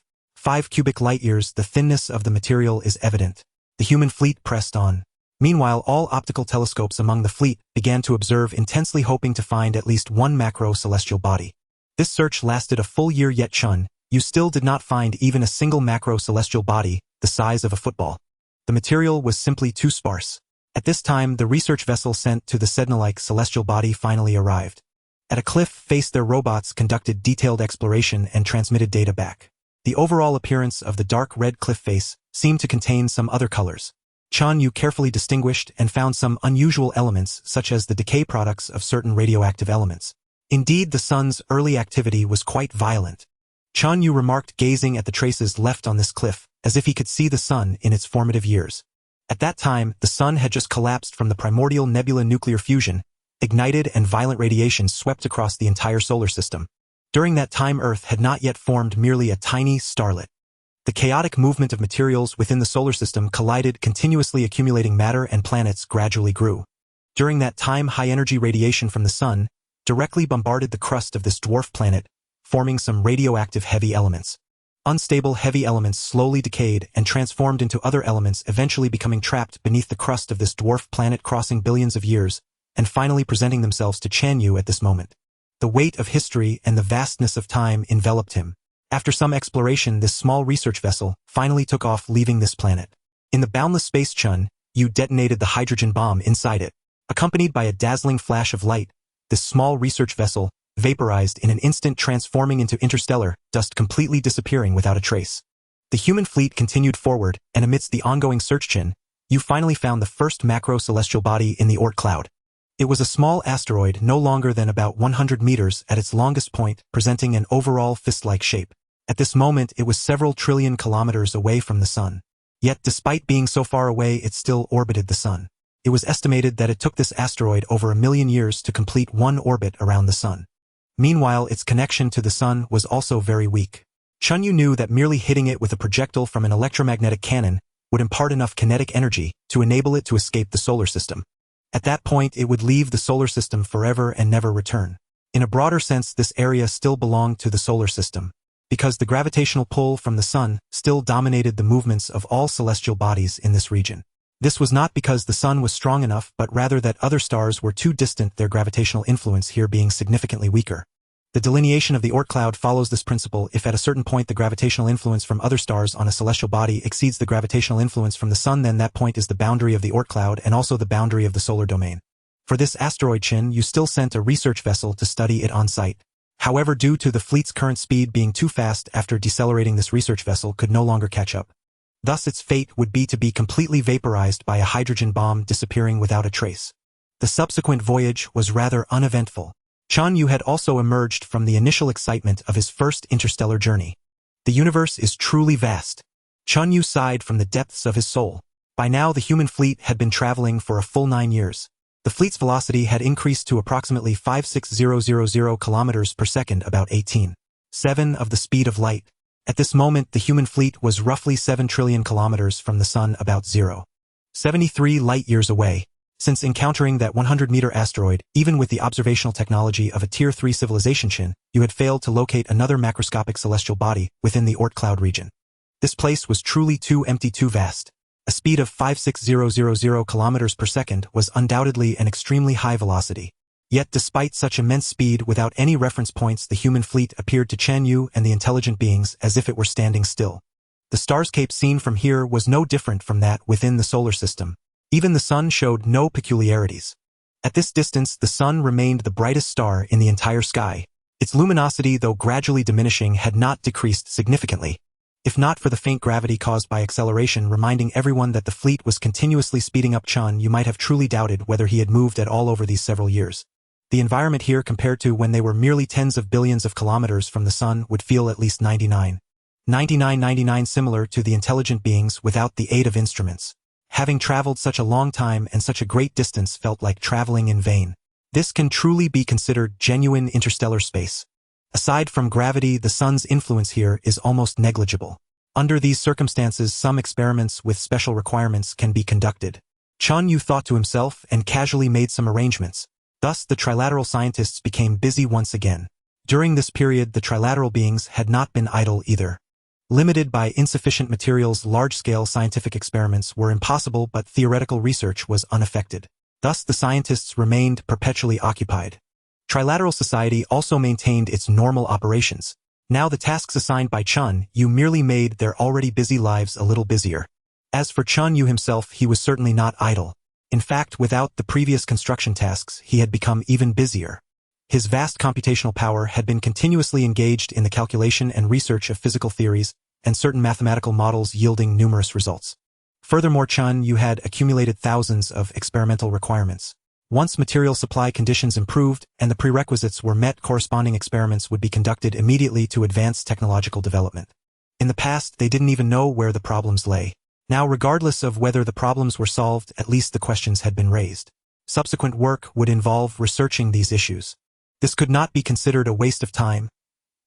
cubic light-years, the thinness of the material is evident. The human fleet pressed on. Meanwhile, all optical telescopes among the fleet began to observe intensely, hoping to find at least one macro-celestial body. This search lasted a full year, yet Chen Yue still did not find even a single macro-celestial body the size of a football. The material was simply too sparse. At this time, the research vessel sent to the Sedna-like celestial body finally arrived. At a cliff face, their robots conducted detailed exploration and transmitted data back. The overall appearance of the dark red cliff face seemed to contain some other colors. Chen Yue carefully distinguished and found some unusual elements, such as the decay products of certain radioactive elements. Indeed, the sun's early activity was quite violent. Chen Yue remarked, gazing at the traces left on this cliff, as if he could see the sun in its formative years. At that time, the sun had just collapsed from the primordial nebula nuclear fusion, ignited, and violent radiation swept across the entire solar system. During that time, Earth had not yet formed, merely a tiny starlet. The chaotic movement of materials within the solar system collided, continuously accumulating matter, and planets gradually grew. During that time, high-energy radiation from the sun directly bombarded the crust of this dwarf planet, forming some radioactive heavy elements. Unstable heavy elements slowly decayed and transformed into other elements, eventually becoming trapped beneath the crust of this dwarf planet, crossing billions of years, and finally presenting themselves to Chen Yue at this moment. The weight of history and the vastness of time enveloped him. After some exploration, this small research vessel finally took off, leaving this planet. In the boundless space, Chen Yue detonated the hydrogen bomb inside it. Accompanied by a dazzling flash of light, this small research vessel vaporized in an instant, transforming into interstellar dust, completely disappearing without a trace. The human fleet continued forward, and amidst the ongoing search, Chen Yue finally found the first macro-celestial body in the Oort cloud. It was a small asteroid, no longer than about 100 meters at its longest point, presenting an overall fist-like shape. At this moment, it was several trillion kilometers away from the sun. Yet despite being so far away, it still orbited the sun. It was estimated that it took this asteroid over 1 million years to complete one orbit around the sun. Meanwhile, its connection to the sun was also very weak. Chen Yue knew that merely hitting it with a projectile from an electromagnetic cannon would impart enough kinetic energy to enable it to escape the solar system. At that point, it would leave the solar system forever and never return. In a broader sense, this area still belonged to the solar system, because the gravitational pull from the sun still dominated the movements of all celestial bodies in this region. This was not because the sun was strong enough, but rather that other stars were too distant, their gravitational influence here being significantly weaker. The delineation of the Oort cloud follows this principle. If at a certain point the gravitational influence from other stars on a celestial body exceeds the gravitational influence from the sun, then that point is the boundary of the Oort cloud and also the boundary of the solar domain. For this asteroid, Chen Yue still sent a research vessel to study it on site. However, due to the fleet's current speed being too fast after decelerating, this research vessel could no longer catch up. Thus, its fate would be to be completely vaporized by a hydrogen bomb, disappearing without a trace. The subsequent voyage was rather uneventful. Chen Yue had also emerged from the initial excitement of his first interstellar journey. The universe is truly vast. Chen Yue sighed from the depths of his soul. By now, the human fleet had been traveling for a full 9 years. The fleet's velocity had increased to approximately 56,000 kilometers per second, about 18.7 of the speed of light. At this moment, the human fleet was roughly 7 trillion kilometers from the sun, about 0.73 light-years away. Since encountering that 100-meter asteroid, even with the observational technology of a Tier 3 civilization, Chen Yue had failed to locate another macroscopic celestial body within the Oort cloud region. This place was truly too empty, too vast. A speed of 56,000 kilometers per second was undoubtedly an extremely high velocity. Yet despite such immense speed, without any reference points, the human fleet appeared to Chen Yue and the intelligent beings as if it were standing still. The starscape seen from here was no different from that within the solar system. Even the sun showed no peculiarities. At this distance, the sun remained the brightest star in the entire sky. Its luminosity, though gradually diminishing, had not decreased significantly. If not for the faint gravity caused by acceleration reminding everyone that the fleet was continuously speeding up, Chen Yue might have truly doubted whether he had moved at all over these several years. The environment here, compared to when they were merely tens of billions of kilometers from the sun, would feel at least 99 similar to the intelligent beings without the aid of instruments. Having traveled such a long time and such a great distance felt like traveling in vain. This can truly be considered genuine interstellar space. Aside from gravity, the sun's influence here is almost negligible. Under these circumstances, some experiments with special requirements can be conducted. Chen Yue thought to himself and casually made some arrangements. Thus, the trilateral scientists became busy once again. During this period, the trilateral beings had not been idle either. Limited by insufficient materials, large-scale scientific experiments were impossible, but theoretical research was unaffected. Thus, the scientists remained perpetually occupied. Trilateral society also maintained its normal operations. Now the tasks assigned by Chen Yue merely made their already busy lives a little busier. As for Chen Yue himself, he was certainly not idle. In fact, without the previous construction tasks, he had become even busier. His vast computational power had been continuously engaged in the calculation and research of physical theories and certain mathematical models, yielding numerous results. Furthermore, Chen Yue had accumulated thousands of experimental requirements. Once material supply conditions improved and the prerequisites were met, corresponding experiments would be conducted immediately to advance technological development. In the past, they didn't even know where the problems lay. Now, regardless of whether the problems were solved, at least the questions had been raised. Subsequent work would involve researching these issues. This could not be considered a waste of time.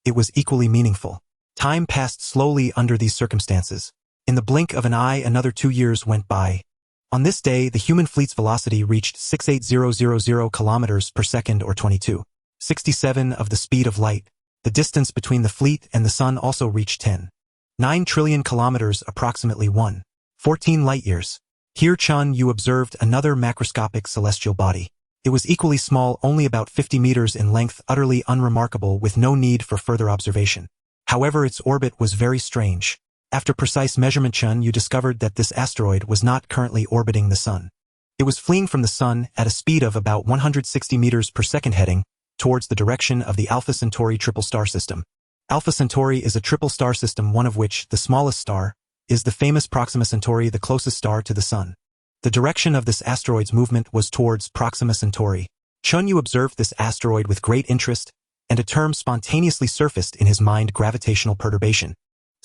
It was equally meaningful. Time passed slowly under these circumstances. In the blink of an eye, another 2 years went by. On this day, the human fleet's velocity reached 68,000 kilometers per second, or 22.67 of the speed of light. The distance between the fleet and the sun also reached 10.9 trillion kilometers, approximately 1.14 light-years. Here Chen Yue observed another macroscopic celestial body. It was equally small, only about 50 meters in length, utterly unremarkable, with no need for further observation. However, its orbit was very strange. After precise measurement, Chen Yue discovered that this asteroid was not currently orbiting the sun. It was fleeing from the sun at a speed of about 160 meters per second, heading towards the direction of the Alpha Centauri triple star system. Alpha Centauri is a triple star system, one of which, the smallest star, is the famous Proxima Centauri, the closest star to the sun. The direction of this asteroid's movement was towards Proxima Centauri. Chen Yue observed this asteroid with great interest, and a term spontaneously surfaced in his mind: gravitational perturbation.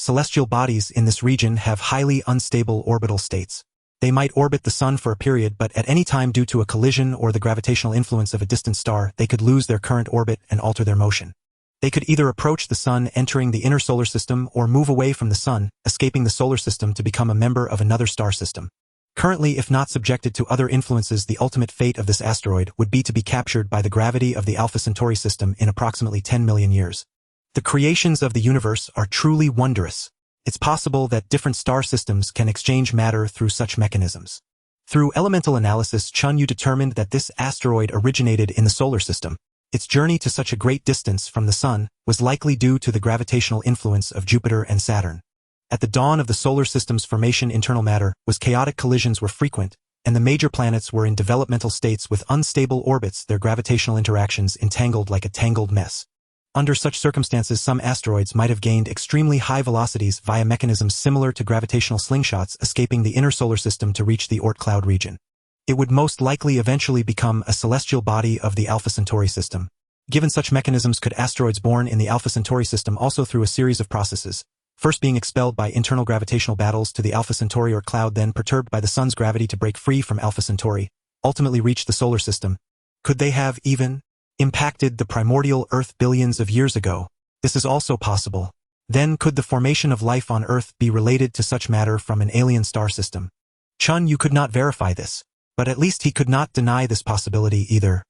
Celestial bodies in this region have highly unstable orbital states. They might orbit the sun for a period, but at any time due to a collision or the gravitational influence of a distant star, they could lose their current orbit and alter their motion. They could either approach the sun entering the inner solar system or move away from the sun, escaping the solar system to become a member of another star system. Currently, if not subjected to other influences, the ultimate fate of this asteroid would be to be captured by the gravity of the Alpha Centauri system in approximately 10 million years. The creations of the universe are truly wondrous. It's possible that different star systems can exchange matter through such mechanisms. Through elemental analysis, Chen Yue determined that this asteroid originated in the solar system. Its journey to such a great distance from the sun was likely due to the gravitational influence of Jupiter and Saturn. At the dawn of the solar system's formation, internal matter was chaotic, collisions were frequent, and the major planets were in developmental states with unstable orbits, their gravitational interactions entangled like a tangled mess. Under such circumstances, some asteroids might have gained extremely high velocities via mechanisms similar to gravitational slingshots, escaping the inner solar system to reach the Oort cloud region. It would most likely eventually become a celestial body of the Alpha Centauri system. Given such mechanisms, could asteroids born in the Alpha Centauri system also through a series of processes, first being expelled by internal gravitational battles to the Alpha Centauri Oort cloud, then perturbed by the sun's gravity to break free from Alpha Centauri, ultimately reach the solar system? Could they have even impacted the primordial Earth billions of years ago? This is also possible. Then could the formation of life on Earth be related to such matter from an alien star system? Chen Yue could not verify this, but at least he could not deny this possibility either.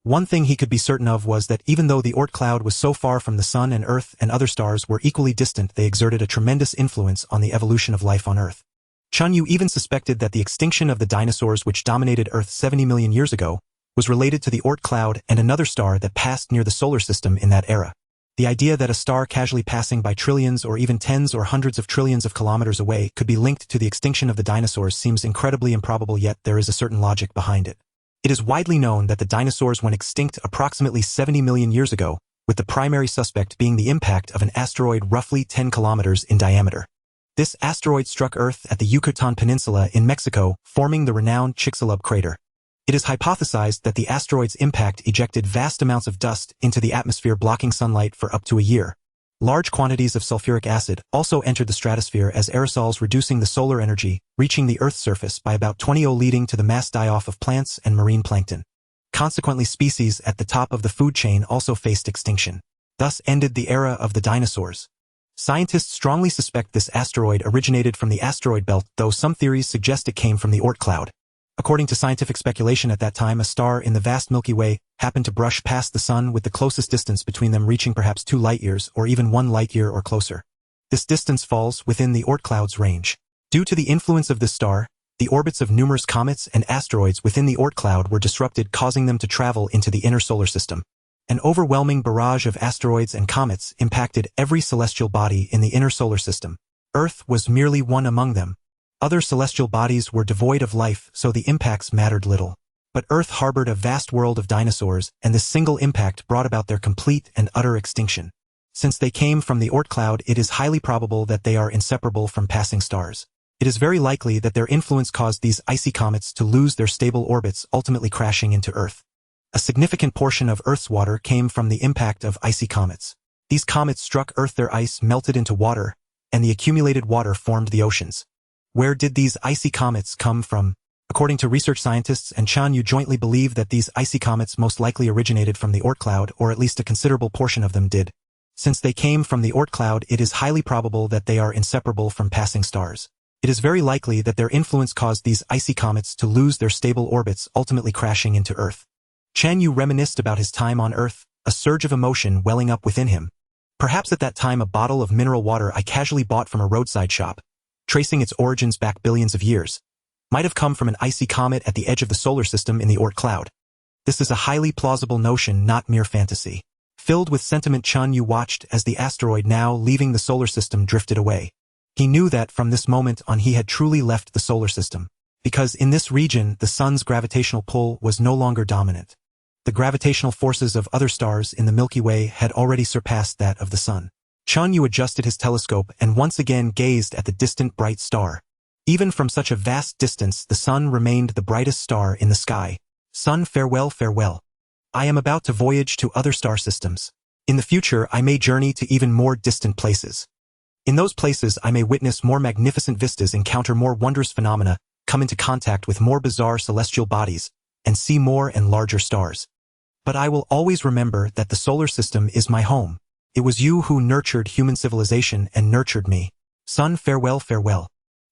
One thing he could be certain of was that even though the Oort cloud was so far from the sun and Earth and other stars were equally distant, they exerted a tremendous influence on the evolution of life on Earth. Chen Yue even suspected that the extinction of the dinosaurs which dominated Earth 70 million years ago was related to the Oort cloud and another star that passed near the solar system in that era. The idea that a star casually passing by trillions or even tens or hundreds of trillions of kilometers away could be linked to the extinction of the dinosaurs seems incredibly improbable, yet there is a certain logic behind it. It is widely known that the dinosaurs went extinct approximately 70 million years ago, with the primary suspect being the impact of an asteroid roughly 10 kilometers in diameter. This asteroid struck Earth at the Yucatan Peninsula in Mexico, forming the renowned Chicxulub crater. It is hypothesized that the asteroid's impact ejected vast amounts of dust into the atmosphere, blocking sunlight for up to a year. Large quantities of sulfuric acid also entered the stratosphere as aerosols, reducing the solar energy, reaching the Earth's surface by about 20, leading to the mass die-off of plants and marine plankton. Consequently, species at the top of the food chain also faced extinction. Thus ended the era of the dinosaurs. Scientists strongly suspect this asteroid originated from the asteroid belt, though some theories suggest it came from the Oort cloud. According to scientific speculation at that time, a star in the vast Milky Way happened to brush past the sun, with the closest distance between them reaching perhaps 2 light-years or even 1 light-year or closer. This distance falls within the Oort cloud's range. Due to the influence of this star, the orbits of numerous comets and asteroids within the Oort cloud were disrupted, causing them to travel into the inner solar system. An overwhelming barrage of asteroids and comets impacted every celestial body in the inner solar system. Earth was merely one among them. Other celestial bodies were devoid of life, so the impacts mattered little. But Earth harbored a vast world of dinosaurs, and this single impact brought about their complete and utter extinction. Since they came from the Oort cloud, it is highly probable that they are inseparable from passing stars. It is very likely that their influence caused these icy comets to lose their stable orbits, ultimately crashing into Earth. A significant portion of Earth's water came from the impact of icy comets. These comets struck Earth, their ice melted into water, and the accumulated water formed the oceans. Where did these icy comets come from? According to research scientists and Chen Yue jointly believe that these icy comets most likely originated from the Oort cloud, or at least a considerable portion of them did. Since they came from the Oort cloud, it is highly probable that they are inseparable from passing stars. It is very likely that their influence caused these icy comets to lose their stable orbits, ultimately crashing into Earth. Chen Yue reminisced about his time on Earth, a surge of emotion welling up within him. Perhaps at that time a bottle of mineral water I casually bought from a roadside shop, tracing its origins back billions of years, might have come from an icy comet at the edge of the solar system in the Oort cloud. This is a highly plausible notion, not mere fantasy. Filled with sentiment, Chen Yue watched as the asteroid now leaving the solar system drifted away. He knew that from this moment on he had truly left the solar system, because in this region the sun's gravitational pull was no longer dominant. The gravitational forces of other stars in the Milky Way had already surpassed that of the sun. Chen Yue adjusted his telescope and once again gazed at the distant bright star. Even from such a vast distance, the sun remained the brightest star in the sky. Sun, farewell, farewell. I am about to voyage to other star systems. In the future, I may journey to even more distant places. In those places I may witness more magnificent vistas, encounter more wondrous phenomena, come into contact with more bizarre celestial bodies, and see more and larger stars. But I will always remember that the solar system is my home. It was you who nurtured human civilization and nurtured me. Son, farewell, farewell.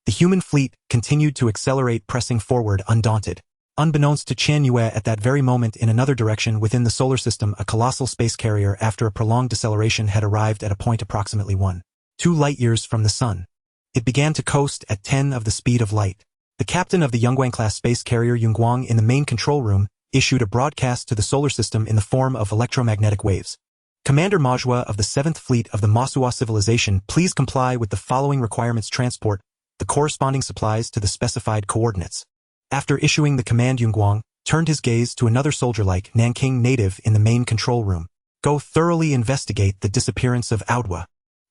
The human fleet continued to accelerate, pressing forward undaunted. Unbeknownst to Chen Yue, at that very moment in another direction within the solar system, a colossal space carrier after a prolonged deceleration had arrived at a point approximately 1.2 light-years from the sun. It began to coast at 10 of the speed of light. The captain of the Yongguang-class space carrier Yongguang in the main control room issued a broadcast to the solar system in the form of electromagnetic waves. Commander Majua of the 7th Fleet of the Masua civilization, please comply with the following requirements: transport the corresponding supplies to the specified coordinates. After issuing the command, Yongguang turned his gaze to another soldier-like Nanking native in the main control room. Go thoroughly investigate the disappearance of Aodwa.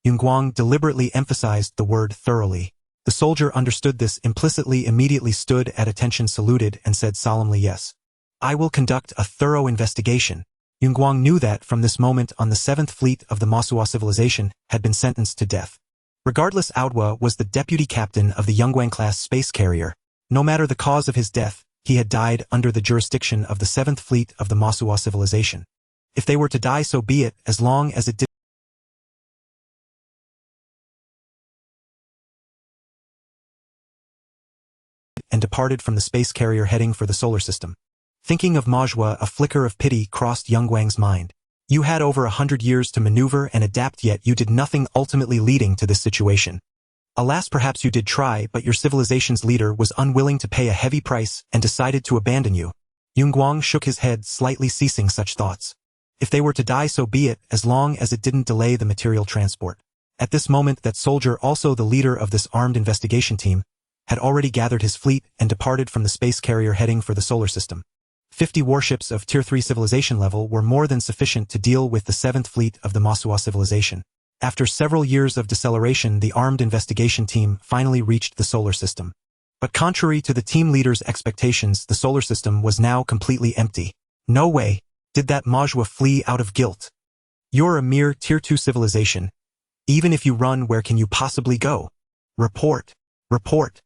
Yongguang deliberately emphasized the word thoroughly. The soldier understood this implicitly, immediately stood at attention, saluted, and said solemnly, yes. I will conduct a thorough investigation. Yongguang knew that from this moment on the 7th Fleet of the Masua civilization had been sentenced to death. Regardless, Aodwa was the deputy captain of the Yongguang-class space carrier. No matter the cause of his death, he had died under the jurisdiction of the 7th Fleet of the Masua civilization. If they were to die, so be it, as long as it did and departed from the space carrier heading for the solar system. Thinking of Majua, a flicker of pity crossed Yongguang's mind. You had over 100 years to maneuver and adapt, yet you did nothing, ultimately leading to this situation. Alas, perhaps you did try, but your civilization's leader was unwilling to pay a heavy price and decided to abandon you. Yongguang shook his head, slightly ceasing such thoughts. If they were to die, so be it, as long as it didn't delay the material transport. At this moment, that soldier, also the leader of this armed investigation team, had already gathered his fleet and departed from the space carrier heading for the solar system. 50 warships of Tier 3 civilization level were more than sufficient to deal with the 7th Fleet of the Masua civilization. After several years of deceleration, the armed investigation team finally reached the solar system. But contrary to the team leader's expectations, the solar system was now completely empty. No way did that Majua flee out of guilt. You're a mere Tier 2 civilization. Even if you run, where can you possibly go? Report. Report.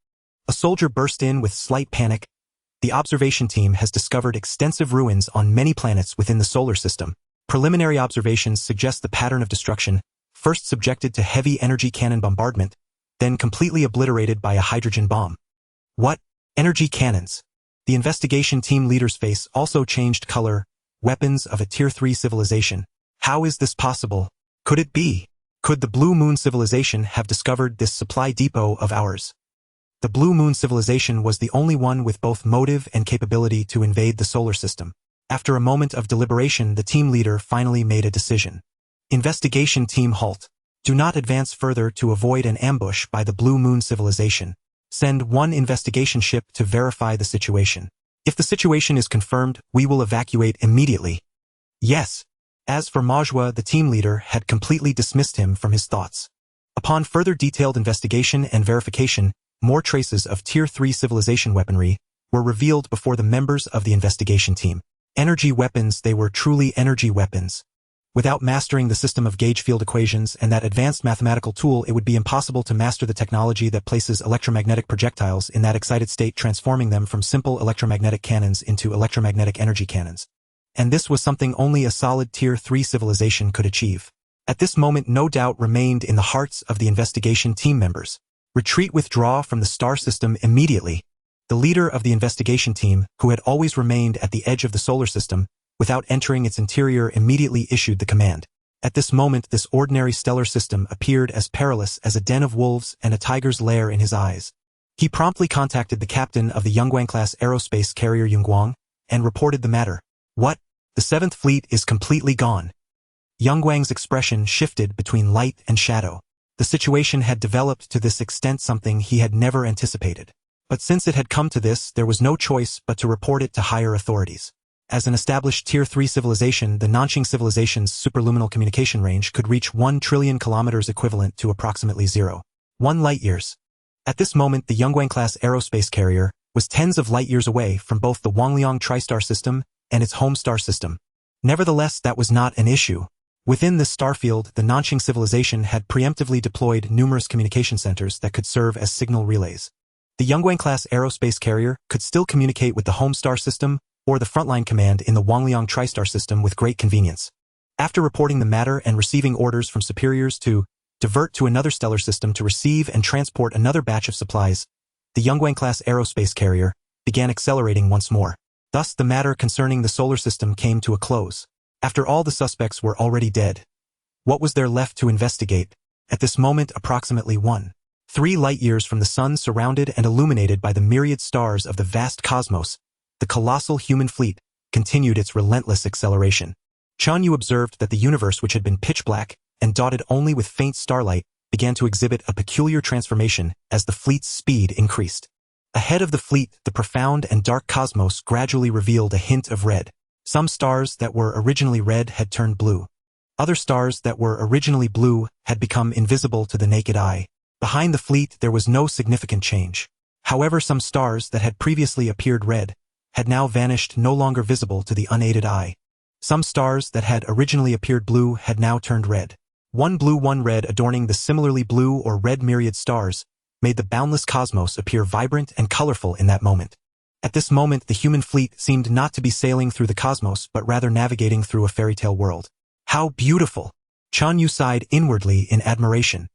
A soldier burst in with slight panic. The observation team has discovered extensive ruins on many planets within the solar system. Preliminary observations suggest the pattern of destruction, first subjected to heavy energy cannon bombardment, then completely obliterated by a hydrogen bomb. What? Energy cannons? The investigation team leader's face also changed color. Weapons of a Tier 3 civilization. How is this possible? Could it be? Could the Blue Moon civilization have discovered this supply depot of ours? The Blue Moon civilization was the only one with both motive and capability to invade the solar system. After a moment of deliberation, the team leader finally made a decision. Investigation team, halt. Do not advance further to avoid an ambush by the Blue Moon civilization. Send one investigation ship to verify the situation. If the situation is confirmed, we will evacuate immediately. Yes. As for Majua, the team leader had completely dismissed him from his thoughts. Upon further detailed investigation and verification, more traces of Tier 3 civilization weaponry were revealed before the members of the investigation team. Energy weapons, they were truly energy weapons. Without mastering the system of gauge field equations and that advanced mathematical tool, it would be impossible to master the technology that places electromagnetic projectiles in that excited state, transforming them from simple electromagnetic cannons into electromagnetic energy cannons. And this was something only a solid Tier 3 civilization could achieve. At this moment, no doubt remained in the hearts of the investigation team members. Retreat, withdraw from the star system immediately. The leader of the investigation team, who had always remained at the edge of the solar system, without entering its interior, immediately issued the command. At this moment, this ordinary stellar system appeared as perilous as a den of wolves and a tiger's lair in his eyes. He promptly contacted the captain of the Yongguang-class aerospace carrier Yongguang and reported the matter. What? The 7th Fleet is completely gone. Yongguang's expression shifted between light and shadow. The situation had developed to this extent, something he had never anticipated. But since it had come to this, there was no choice but to report it to higher authorities. As an established Tier 3 civilization, the Nanqing civilization's superluminal communication range could reach 1 trillion kilometers, equivalent to approximately 0.1 light-years. At this moment, the Yongguang-class aerospace carrier was tens of light-years away from both the Wangliang Tristar system and its home star system. Nevertheless, that was not an issue. Within this starfield, the Nanxing civilization had preemptively deployed numerous communication centers that could serve as signal relays. The Yongguang-class aerospace carrier could still communicate with the home star system or the frontline command in the Wangliang TriStar system with great convenience. After reporting the matter and receiving orders from superiors to divert to another stellar system to receive and transport another batch of supplies, the Yongguang-class aerospace carrier began accelerating once more. Thus, the matter concerning the solar system came to a close. After all the suspects were already dead, what was there left to investigate? At this moment, approximately 1.3 light-years from the sun, surrounded and illuminated by the myriad stars of the vast cosmos, the colossal human fleet continued its relentless acceleration. Chen Yue observed that the universe, which had been pitch black and dotted only with faint starlight, began to exhibit a peculiar transformation as the fleet's speed increased. Ahead of the fleet, the profound and dark cosmos gradually revealed a hint of red. Some stars that were originally red had turned blue. Other stars that were originally blue had become invisible to the naked eye. Behind the fleet, there was no significant change. However, some stars that had previously appeared red had now vanished, no longer visible to the unaided eye. Some stars that had originally appeared blue had now turned red. One blue, one red, adorning the similarly blue or red myriad stars, made the boundless cosmos appear vibrant and colorful in that moment. At this moment, the human fleet seemed not to be sailing through the cosmos, but rather navigating through a fairy tale world. How beautiful! Chen Yue sighed inwardly in admiration.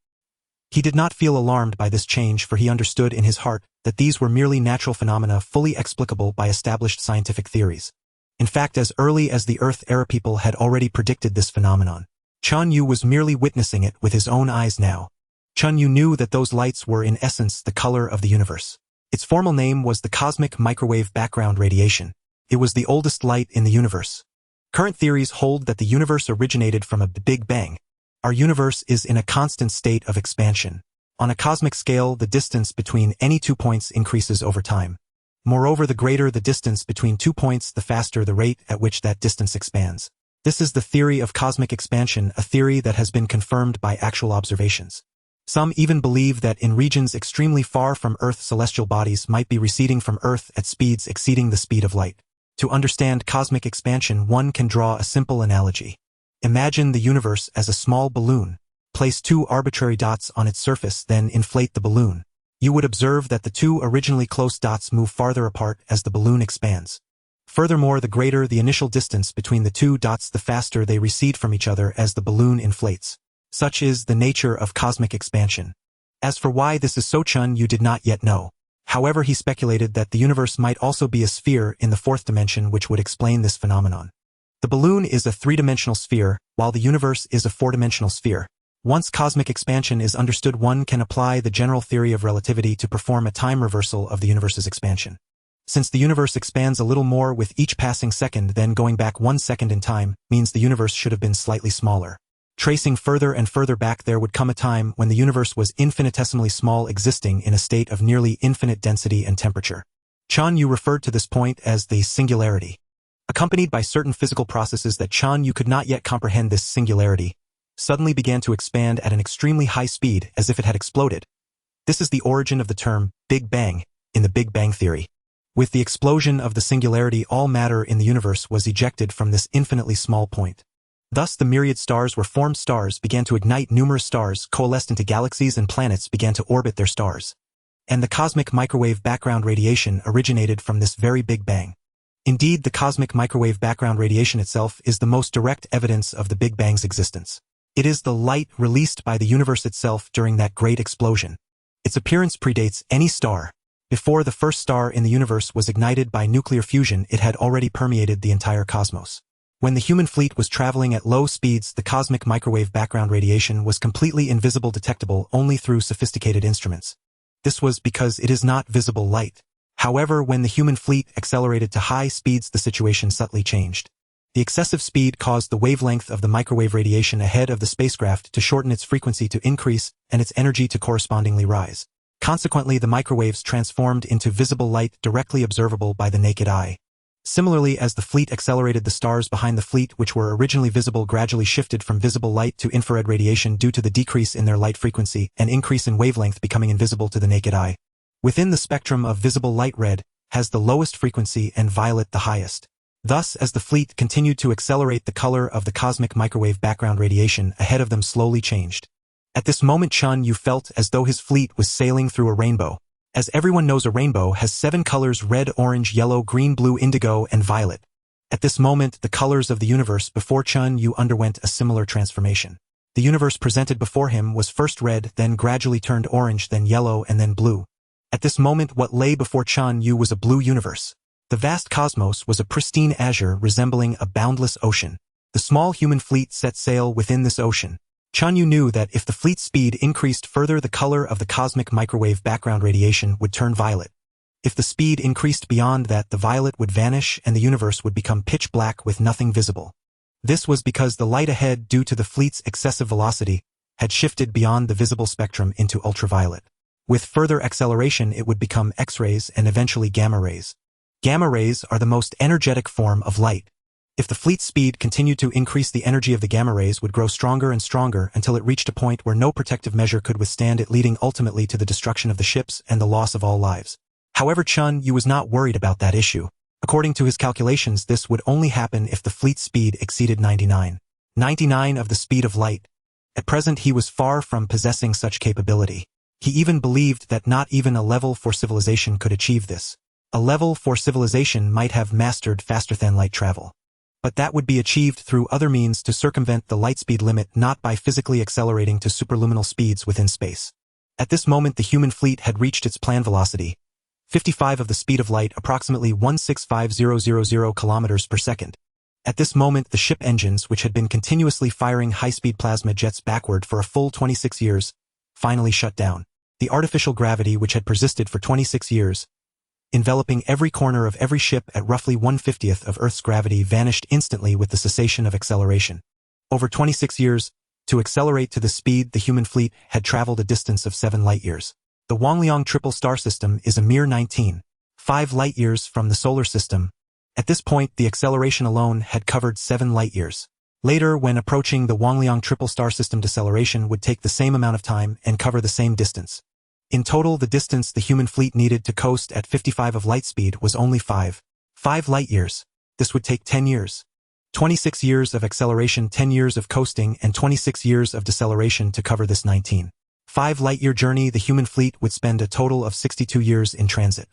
He did not feel alarmed by this change, for he understood in his heart that these were merely natural phenomena fully explicable by established scientific theories. In fact, as early as the Earth-era people had already predicted this phenomenon. Chen Yue was merely witnessing it with his own eyes now. Chen Yue knew that those lights were in essence the color of the universe. Its formal name was the cosmic microwave background radiation. It was the oldest light in the universe. Current theories hold that the universe originated from a Big Bang. Our universe is in a constant state of expansion. On a cosmic scale, the distance between any 2 points increases over time. Moreover, the greater the distance between 2 points, the faster the rate at which that distance expands. This is the theory of cosmic expansion, a theory that has been confirmed by actual observations. Some even believe that in regions extremely far from Earth, celestial bodies might be receding from Earth at speeds exceeding the speed of light. To understand cosmic expansion, one can draw a simple analogy. Imagine the universe as a small balloon. Place 2 arbitrary dots on its surface, then inflate the balloon. You would observe that the 2 originally close dots move farther apart as the balloon expands. Furthermore, the greater the initial distance between the 2 dots, the faster they recede from each other as the balloon inflates. Such is the nature of cosmic expansion. As for why this is so, Chen Yue did not yet know. However, he speculated that the universe might also be a sphere in the 4th dimension, which would explain this phenomenon. The balloon is a 3-dimensional sphere, while the universe is a 4-dimensional sphere. Once cosmic expansion is understood, one can apply the general theory of relativity to perform a time reversal of the universe's expansion. Since the universe expands a little more with each passing second, then going back 1 second in time means the universe should have been slightly smaller. Tracing further and further back, there would come a time when the universe was infinitesimally small, existing in a state of nearly infinite density and temperature. Chen Yue referred to this point as the singularity. Accompanied by certain physical processes that Chen Yue could not yet comprehend, this singularity suddenly began to expand at an extremely high speed, as if it had exploded. This is the origin of the term Big Bang in the Big Bang theory. With the explosion of the singularity, all matter in the universe was ejected from this infinitely small point. Thus, the myriad stars were formed, stars began to ignite, numerous stars coalesced into galaxies, and planets began to orbit their stars. And the cosmic microwave background radiation originated from this very Big Bang. Indeed, the cosmic microwave background radiation itself is the most direct evidence of the Big Bang's existence. It is the light released by the universe itself during that great explosion. Its appearance predates any star. Before the first star in the universe was ignited by nuclear fusion, it had already permeated the entire cosmos. When the human fleet was traveling at low speeds, the cosmic microwave background radiation was completely invisible, detectable only through sophisticated instruments. This was because it is not visible light. However, when the human fleet accelerated to high speeds, the situation subtly changed. The excessive speed caused the wavelength of the microwave radiation ahead of the spacecraft to shorten, its frequency to increase, and its energy to correspondingly rise. Consequently, the microwaves transformed into visible light directly observable by the naked eye. Similarly, as the fleet accelerated, the stars behind the fleet, which were originally visible, gradually shifted from visible light to infrared radiation due to the decrease in their light frequency and increase in wavelength, becoming invisible to the naked eye. Within the spectrum of visible light, red has the lowest frequency and violet the highest. Thus, as the fleet continued to accelerate, the color of the cosmic microwave background radiation ahead of them slowly changed. At this moment, Chen Yue felt as though his fleet was sailing through a rainbow. As everyone knows, a rainbow has 7 colors: red, orange, yellow, green, blue, indigo, and violet. At this moment, the colors of the universe before Chen Yue underwent a similar transformation. The universe presented before him was first red, then gradually turned orange, then yellow, and then blue. At this moment, what lay before Chen Yue was a blue universe. The vast cosmos was a pristine azure resembling a boundless ocean. The small human fleet set sail within this ocean. Chen Yue knew that if the fleet's speed increased further, the color of the cosmic microwave background radiation would turn violet. If the speed increased beyond that, the violet would vanish and the universe would become pitch black with nothing visible. This was because the light ahead, due to the fleet's excessive velocity, had shifted beyond the visible spectrum into ultraviolet. With further acceleration, it would become X-rays and eventually gamma rays. Gamma rays are the most energetic form of light. If the fleet's speed continued to increase, the energy of the gamma rays would grow stronger and stronger until it reached a point where no protective measure could withstand it, leading ultimately to the destruction of the ships and the loss of all lives. However, Chen Yue was not worried about that issue. According to his calculations, this would only happen if the fleet's speed exceeded 99 of the speed of light. At present, he was far from possessing such capability. He even believed that not even a level 4 civilization could achieve this. A level 4 civilization might have mastered faster-than-light travel. But that would be achieved through other means to circumvent the light speed limit, not by physically accelerating to superluminal speeds within space. At this moment, the human fleet had reached its planned velocity, 55 of the speed of light, approximately 165,000 kilometers per second. At this moment, the ship engines, which had been continuously firing high-speed plasma jets backward for a full 26 years, finally shut down. The artificial gravity, which had persisted for 26 years, enveloping every corner of every ship at roughly 1/50th of Earth's gravity, vanished instantly with the cessation of acceleration. Over 26 years, to accelerate to the speed the human fleet had traveled a distance of 7 light-years. The Huoying triple star system is a mere 19.5 light-years from the solar system. At this point, the acceleration alone had covered 7 light-years. Later, when approaching the Huoying triple star system, deceleration would take the same amount of time and cover the same distance. In total, the distance the human fleet needed to coast at 55 of light speed was only 5 light-years. This would take 10 years. 26 years of acceleration, 10 years of coasting, and 26 years of deceleration to cover this 19.5 light-year journey. The human fleet would spend a total of 62 years in transit.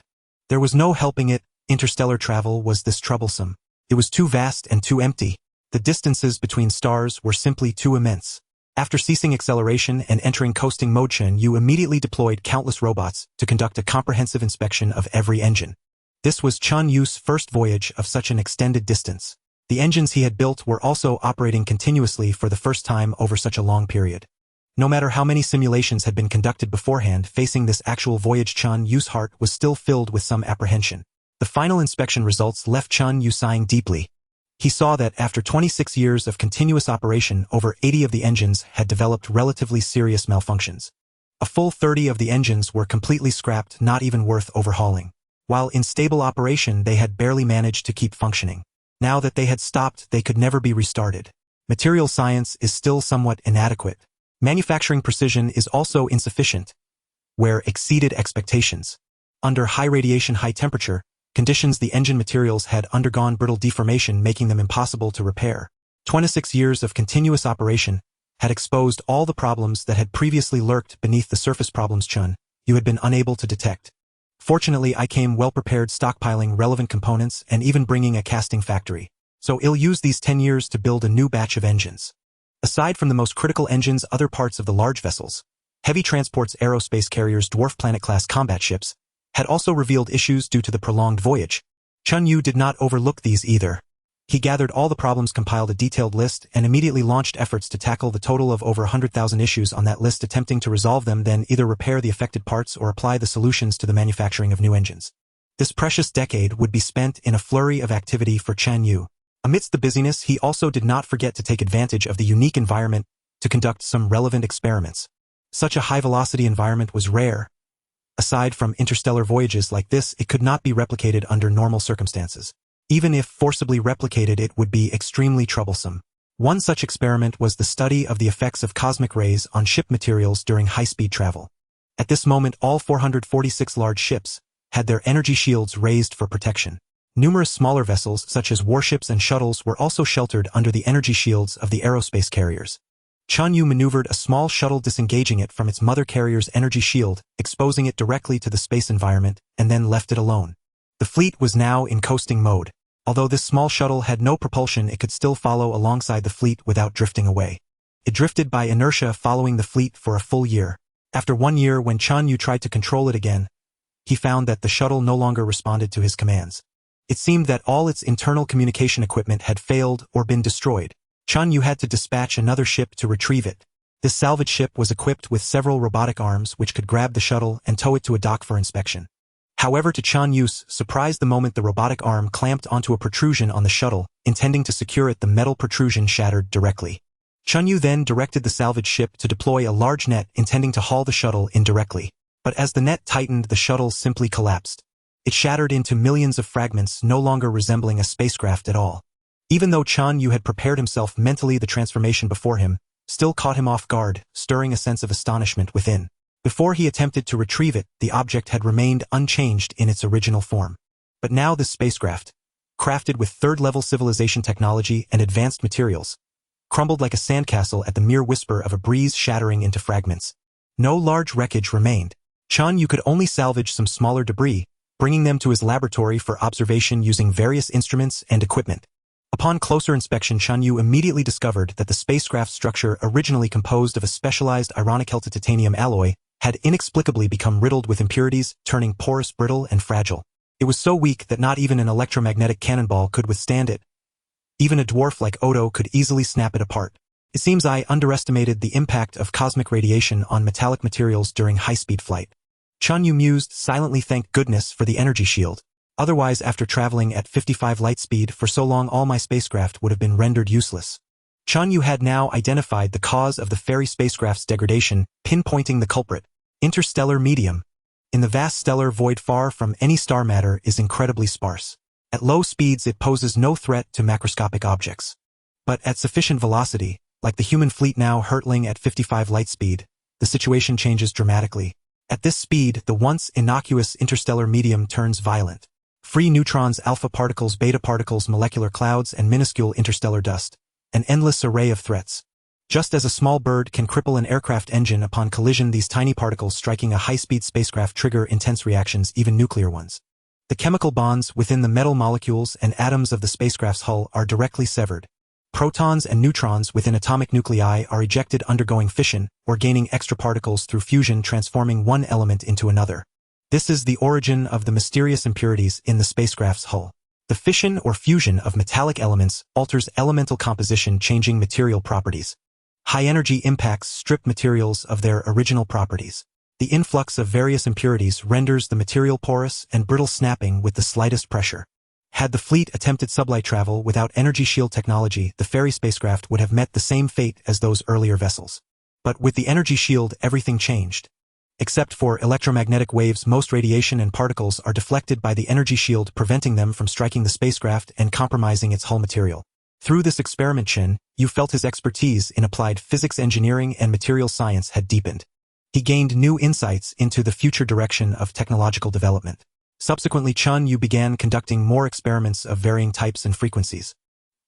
There was no helping it. Interstellar travel was this troublesome. It was too vast and too empty. The distances between stars were simply too immense. After ceasing acceleration and entering coasting mode, Chen Yue immediately deployed countless robots to conduct a comprehensive inspection of every engine. This was Chen Yue's first voyage of such an extended distance. The engines he had built were also operating continuously for the first time over such a long period. No matter how many simulations had been conducted beforehand, facing this actual voyage, Chen Yue's heart was still filled with some apprehension. The final inspection results left Chen Yue sighing deeply. He saw that after 26 years of continuous operation, over 80 of the engines had developed relatively serious malfunctions. A full 30 of the engines were completely scrapped, not even worth overhauling. While in stable operation, they had barely managed to keep functioning. Now that they had stopped, they could never be restarted. Material science is still somewhat inadequate. Manufacturing precision is also insufficient, where exceeded expectations. Under high radiation, high temperature conditions, the engine materials had undergone brittle deformation, making them impossible to repair. 26 years of continuous operation had exposed all the problems that had previously lurked beneath the surface, problems Chen Yue had been unable to detect. Fortunately, I came well prepared, stockpiling relevant components and even bringing a casting factory. So I'll use these 10 years to build a new batch of engines. Aside from the most critical engines, other parts of the large vessels, heavy transports, aerospace carriers, dwarf planet-class combat ships, had also revealed issues due to the prolonged voyage. Chen Yue did not overlook these either. He gathered all the problems, compiled a detailed list, and immediately launched efforts to tackle the total of over 100,000 issues on that list, attempting to resolve them, then either repair the affected parts or apply the solutions to the manufacturing of new engines. This precious decade would be spent in a flurry of activity for Chen Yue. Amidst the busyness, he also did not forget to take advantage of the unique environment to conduct some relevant experiments. Such a high-velocity environment was rare. Aside from interstellar voyages like this, it could not be replicated under normal circumstances. Even if forcibly replicated, it would be extremely troublesome. One such experiment was the study of the effects of cosmic rays on ship materials during high-speed travel. At this moment, all 446 large ships had their energy shields raised for protection. Numerous smaller vessels such as warships and shuttles were also sheltered under the energy shields of the aerospace carriers. Chen Yue maneuvered a small shuttle, disengaging it from its mother carrier's energy shield, exposing it directly to the space environment, and then left it alone. The fleet was now in coasting mode. Although this small shuttle had no propulsion, it could still follow alongside the fleet without drifting away. It drifted by inertia, following the fleet for a full year. After 1 year, when Chen Yue tried to control it again, he found that the shuttle no longer responded to his commands. It seemed that all its internal communication equipment had failed or been destroyed. Chen Yue had to dispatch another ship to retrieve it. This salvage ship was equipped with several robotic arms which could grab the shuttle and tow it to a dock for inspection. However, to Chen Yue's surprise, the moment the robotic arm clamped onto a protrusion on the shuttle, intending to secure it, the metal protrusion shattered directly. Chen Yue then directed the salvage ship to deploy a large net intending to haul the shuttle in directly. But as the net tightened, the shuttle simply collapsed. It shattered into millions of fragments, no longer resembling a spacecraft at all. Even though Chen Yue had prepared himself mentally, the transformation before him still caught him off guard, stirring a sense of astonishment within. Before he attempted to retrieve it, the object had remained unchanged in its original form. But now this spacecraft, crafted with third-level civilization technology and advanced materials, crumbled like a sandcastle at the mere whisper of a breeze, shattering into fragments. No large wreckage remained. Chen Yue could only salvage some smaller debris, bringing them to his laboratory for observation using various instruments and equipment. Upon closer inspection, Chen Yue immediately discovered that the spacecraft's structure, originally composed of a specialized ironic-helted titanium alloy, had inexplicably become riddled with impurities, turning porous, brittle, and fragile. It was so weak that not even an electromagnetic cannonball could withstand it. Even a dwarf like Odo could easily snap it apart. It seems I underestimated the impact of cosmic radiation on metallic materials during high-speed flight. Chen Yue mused, silently thanked goodness for the energy shield. Otherwise, after traveling at 55 light speed for so long, all my spacecraft would have been rendered useless. Chen Yue had now identified the cause of the ferry spacecraft's degradation, pinpointing the culprit: interstellar medium. In the vast stellar void far from any star, matter is incredibly sparse. At low speeds, it poses no threat to macroscopic objects. But at sufficient velocity, like the human fleet now hurtling at 55 light speed, the situation changes dramatically. At this speed, the once innocuous interstellar medium turns violent. Free neutrons, alpha particles, beta particles, molecular clouds, and minuscule interstellar dust. An endless array of threats. Just as a small bird can cripple an aircraft engine upon collision, these tiny particles striking a high-speed spacecraft trigger intense reactions, even nuclear ones. The chemical bonds within the metal molecules and atoms of the spacecraft's hull are directly severed. Protons and neutrons within atomic nuclei are ejected, undergoing fission, or gaining extra particles through fusion, transforming one element into another. This is the origin of the mysterious impurities in the spacecraft's hull. The fission or fusion of metallic elements alters elemental composition, changing material properties. High-energy impacts strip materials of their original properties. The influx of various impurities renders the material porous and brittle, snapping with the slightest pressure. Had the fleet attempted sublight travel without energy shield technology, the ferry spacecraft would have met the same fate as those earlier vessels. But with the energy shield, everything changed. Except for electromagnetic waves, most radiation and particles are deflected by the energy shield, preventing them from striking the spacecraft and compromising its hull material. Through this experiment, Chen Yue felt his expertise in applied physics, engineering, and material science had deepened. He gained new insights into the future direction of technological development. Subsequently, Chen Yue began conducting more experiments of varying types and frequencies.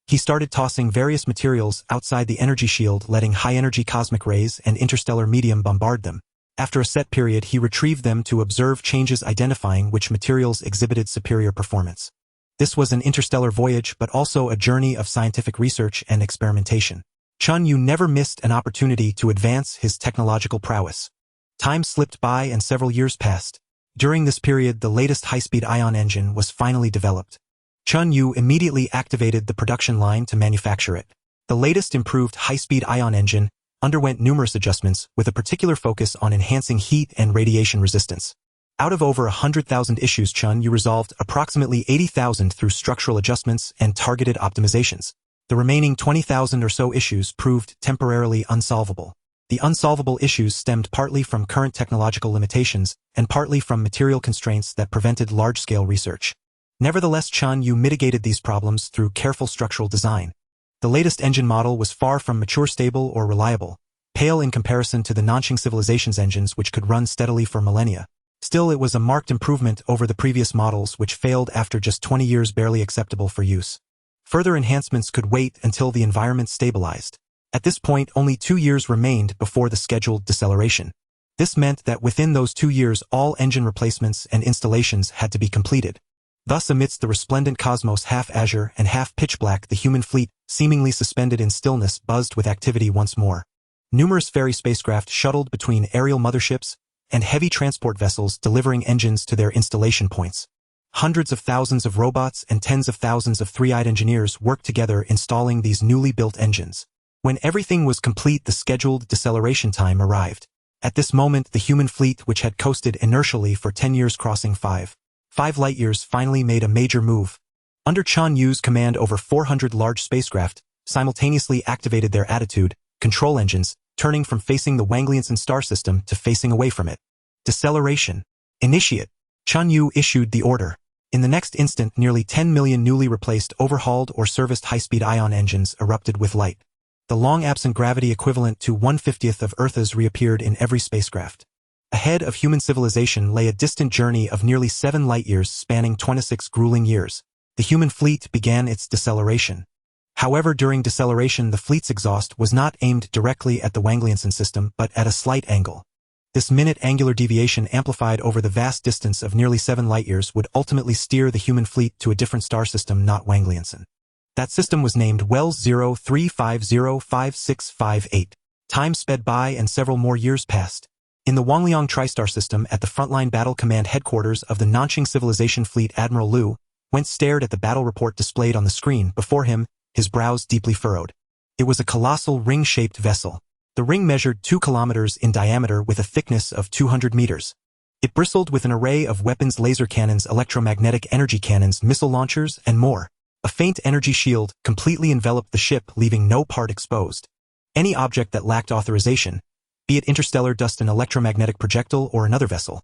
He started tossing various materials outside the energy shield, letting high-energy cosmic rays and interstellar medium bombard them. After a set period, he retrieved them to observe changes, identifying which materials exhibited superior performance. This was an interstellar voyage, but also a journey of scientific research and experimentation. Chen Yue never missed an opportunity to advance his technological prowess. Time slipped by and several years passed. During this period, the latest high-speed ion engine was finally developed. Chen Yue immediately activated the production line to manufacture it. The latest improved high-speed ion engine underwent numerous adjustments, with a particular focus on enhancing heat and radiation resistance. Out of over 100,000 issues, Chen Yue resolved approximately 80,000 through structural adjustments and targeted optimizations. The remaining 20,000 or so issues proved temporarily unsolvable. The unsolvable issues stemmed partly from current technological limitations and partly from material constraints that prevented large-scale research. Nevertheless, Chen Yue mitigated these problems through careful structural design. The latest engine model was far from mature, stable, or reliable, pale in comparison to the Nanxing civilization's engines, which could run steadily for millennia. Still, it was a marked improvement over the previous models which failed after just 20 years, barely acceptable for use. Further enhancements could wait until the environment stabilized. At this point, only 2 years remained before the scheduled deceleration. This meant that within those 2 years all engine replacements and installations had to be completed. Thus, amidst the resplendent cosmos, half azure and half pitch black, the human fleet, seemingly suspended in stillness, buzzed with activity once more. Numerous ferry spacecraft shuttled between aerial motherships and heavy transport vessels delivering engines to their installation points. Hundreds of thousands of robots and tens of thousands of three-eyed engineers worked together installing these newly built engines. When everything was complete, the scheduled deceleration time arrived. At this moment, the human fleet, which had coasted inertially for 10 years, crossing 5 light-years, finally made a major move. Under Chen Yue's command, over 400 large spacecraft simultaneously activated their attitude control engines, turning from facing the Wanglianson star system to facing away from it. Deceleration. Initiate. Chen Yue issued the order. In the next instant, nearly 10 million newly replaced, overhauled, or serviced high-speed ion engines erupted with light. The long-absent gravity equivalent to 1/50th of Earth's reappeared in every spacecraft. Ahead of human civilization lay a distant journey of nearly 7 light-years spanning 26 grueling years. The human fleet began its deceleration. However, during deceleration, the fleet's exhaust was not aimed directly at the Wanglianson system, but at a slight angle. This minute angular deviation, amplified over the vast distance of nearly 7 light-years, would ultimately steer the human fleet to a different star system, not Wanglianson. That system was named Wells 03505658. Time sped by and several more years passed. In the Wangliang TriStar system, at the frontline battle command headquarters of the Nanqing Civilization Fleet, Admiral Liu Went stared at the battle report displayed on the screen before him, his brows deeply furrowed. It was a colossal ring-shaped vessel. The ring measured 2 kilometers in diameter with a thickness of 200 meters. It bristled with an array of weapons, laser cannons, electromagnetic energy cannons, missile launchers, and more. A faint energy shield completely enveloped the ship, leaving no part exposed. Any object that lacked authorization, be it interstellar dust, an electromagnetic projectile, or another vessel,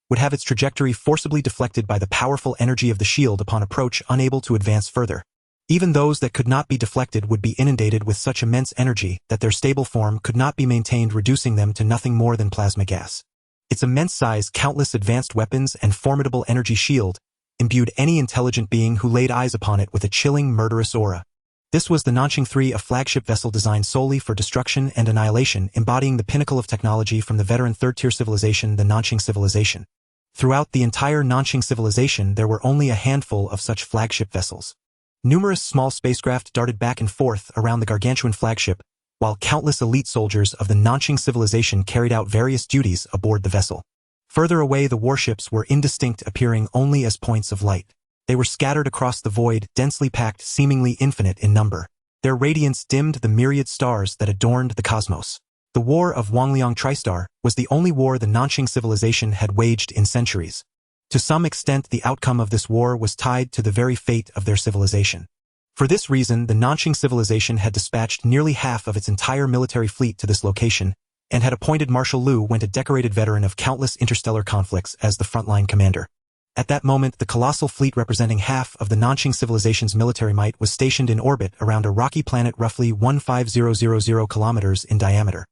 would have its trajectory forcibly deflected by the powerful energy of the shield upon approach, unable to advance further. Even those that could not be deflected would be inundated with such immense energy that their stable form could not be maintained, reducing them to nothing more than plasma gas. Its immense size, countless advanced weapons, and formidable energy shield imbued any intelligent being who laid eyes upon it with a chilling, murderous aura. This was the Nanqing III, a flagship vessel designed solely for destruction and annihilation, embodying the pinnacle of technology from the veteran third-tier civilization, the Nanqing civilization. Throughout the entire Nanqing civilization, there were only a handful of such flagship vessels. Numerous small spacecraft darted back and forth around the gargantuan flagship, while countless elite soldiers of the Nanqing civilization carried out various duties aboard the vessel. Further away, the warships were indistinct, appearing only as points of light. They were scattered across the void, densely packed, seemingly infinite in number. Their radiance dimmed the myriad stars that adorned the cosmos. The War of Wangliang TriStar was the only war the Nanqing civilization had waged in centuries. To some extent, the outcome of this war was tied to the very fate of their civilization. For this reason, the Nanqing civilization had dispatched nearly half of its entire military fleet to this location, and had appointed Marshal Liu Went, a decorated veteran of countless interstellar conflicts, as the frontline commander. At that moment, the colossal fleet representing half of the Nanqing civilization's military might was stationed in orbit around a rocky planet roughly 15000 kilometers in diameter.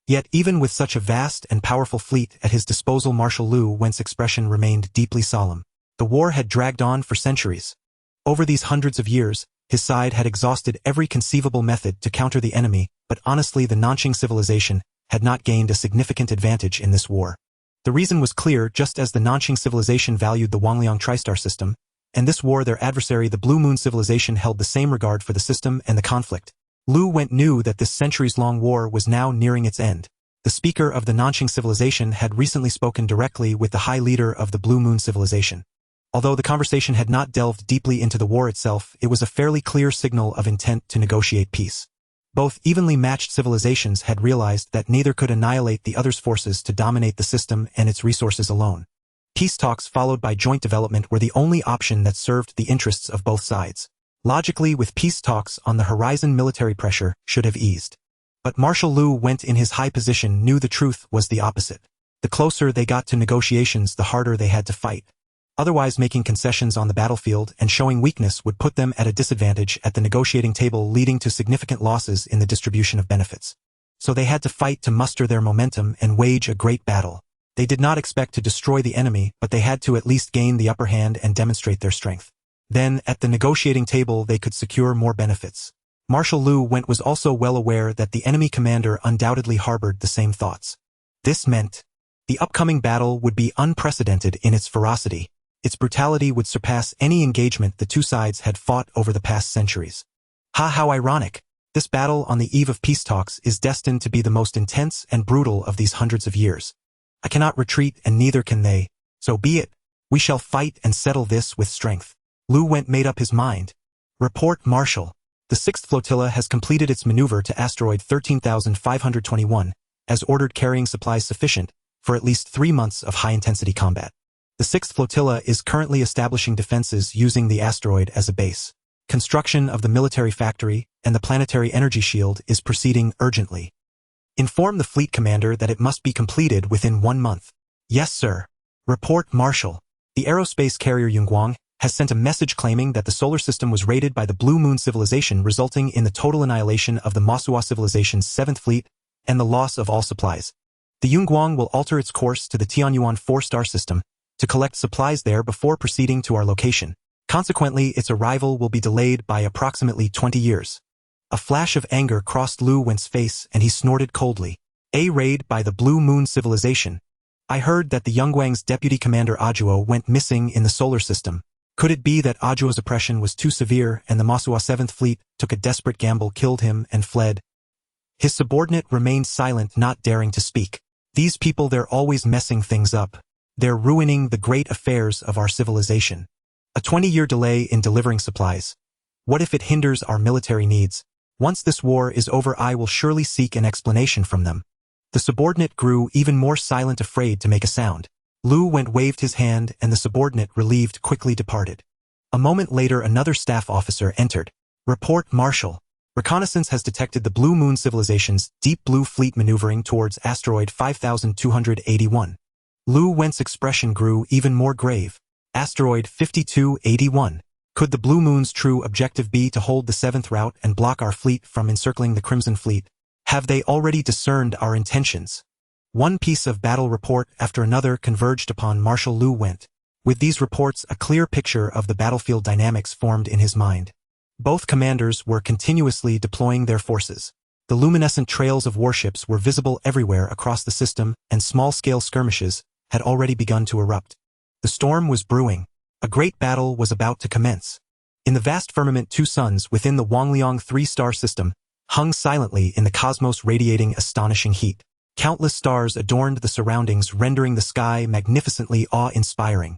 Yet even with such a vast and powerful fleet at his disposal, Marshal Liu Went's expression remained deeply solemn. The war had dragged on for centuries. Over these hundreds of years, his side had exhausted every conceivable method to counter the enemy, but honestly, the Nanqing civilization had not gained a significant advantage in this war. The reason was clear: just as the Nanqing civilization valued the Wangliang TriStar system, and this war their adversary, the Blue Moon civilization, held the same regard for the system and the conflict. Liu Went knew that this centuries-long war was now nearing its end. The speaker of the Nanqing civilization had recently spoken directly with the high leader of the Blue Moon civilization. Although the conversation had not delved deeply into the war itself, it was a fairly clear signal of intent to negotiate peace. Both evenly matched civilizations had realized that neither could annihilate the other's forces to dominate the system and its resources alone. Peace talks followed by joint development were the only option that served the interests of both sides. Logically, with peace talks on the horizon, military pressure should have eased. But Marshal Liu Went, in his high position, knew the truth was the opposite. The closer they got to negotiations, the harder they had to fight. Otherwise, making concessions on the battlefield and showing weakness would put them at a disadvantage at the negotiating table, leading to significant losses in the distribution of benefits. So they had to fight to muster their momentum and wage a great battle. They did not expect to destroy the enemy, but they had to at least gain the upper hand and demonstrate their strength. Then, at the negotiating table, they could secure more benefits. Marshal Lu Went was also well aware that the enemy commander undoubtedly harbored the same thoughts. This meant the upcoming battle would be unprecedented in its ferocity. Its brutality would surpass any engagement the two sides had fought over the past centuries. How ironic! This battle on the eve of peace talks is destined to be the most intense and brutal of these hundreds of years. I cannot retreat and neither can they. So be it. We shall fight and settle this with strength. Lu Went made up his mind. Report, Marshal. The 6th Flotilla has completed its maneuver to asteroid 13,521, as ordered, carrying supplies sufficient for at least 3 months of high-intensity combat. The 6th Flotilla is currently establishing defenses using the asteroid as a base. Construction of the military factory and the planetary energy shield is proceeding urgently. Inform the fleet commander that it must be completed within 1 month. Yes, sir. Report, Marshal. The aerospace carrier Yunguang has sent a message claiming that the solar system was raided by the Blue Moon civilization, resulting in the total annihilation of the Masua civilization's 7th fleet and the loss of all supplies. The Yunguang will alter its course to the Tianyuan 4-star system to collect supplies there before proceeding to our location. Consequently, its arrival will be delayed by approximately 20 years. A flash of anger crossed Lu Went's face and he snorted coldly. A raid by the Blue Moon civilization. I heard that the Yunguang's deputy commander Ajuo went missing in the solar system. Could it be that Ajuo's oppression was too severe and the Masua 7th fleet took a desperate gamble, killed him, and fled? His subordinate remained silent, not daring to speak. These people, they're always messing things up. They're ruining the great affairs of our civilization. A 20-year delay in delivering supplies. What if it hinders our military needs? Once this war is over, I will surely seek an explanation from them. The subordinate grew even more silent, afraid to make a sound. Lu Went waved his hand and the subordinate, relieved, quickly departed. A moment later, another staff officer entered. Report, Marshal. Reconnaissance has detected the Blue Moon civilization's Deep Blue Fleet maneuvering towards asteroid 5281. Lu Went's expression grew even more grave. Asteroid 5281. Could the Blue Moon's true objective be to hold the 7th route and block our fleet from encircling the Crimson Fleet? Have they already discerned our intentions? One piece of battle report after another converged upon Marshal Lu Went. With these reports, a clear picture of the battlefield dynamics formed in his mind. Both commanders were continuously deploying their forces. The luminescent trails of warships were visible everywhere across the system, and small-scale skirmishes had already begun to erupt. The storm was brewing. A great battle was about to commence. In the vast firmament, 2 suns within the Wangliang 3-star system hung silently in the cosmos, radiating astonishing heat. Countless stars adorned the surroundings, rendering the sky magnificently awe-inspiring.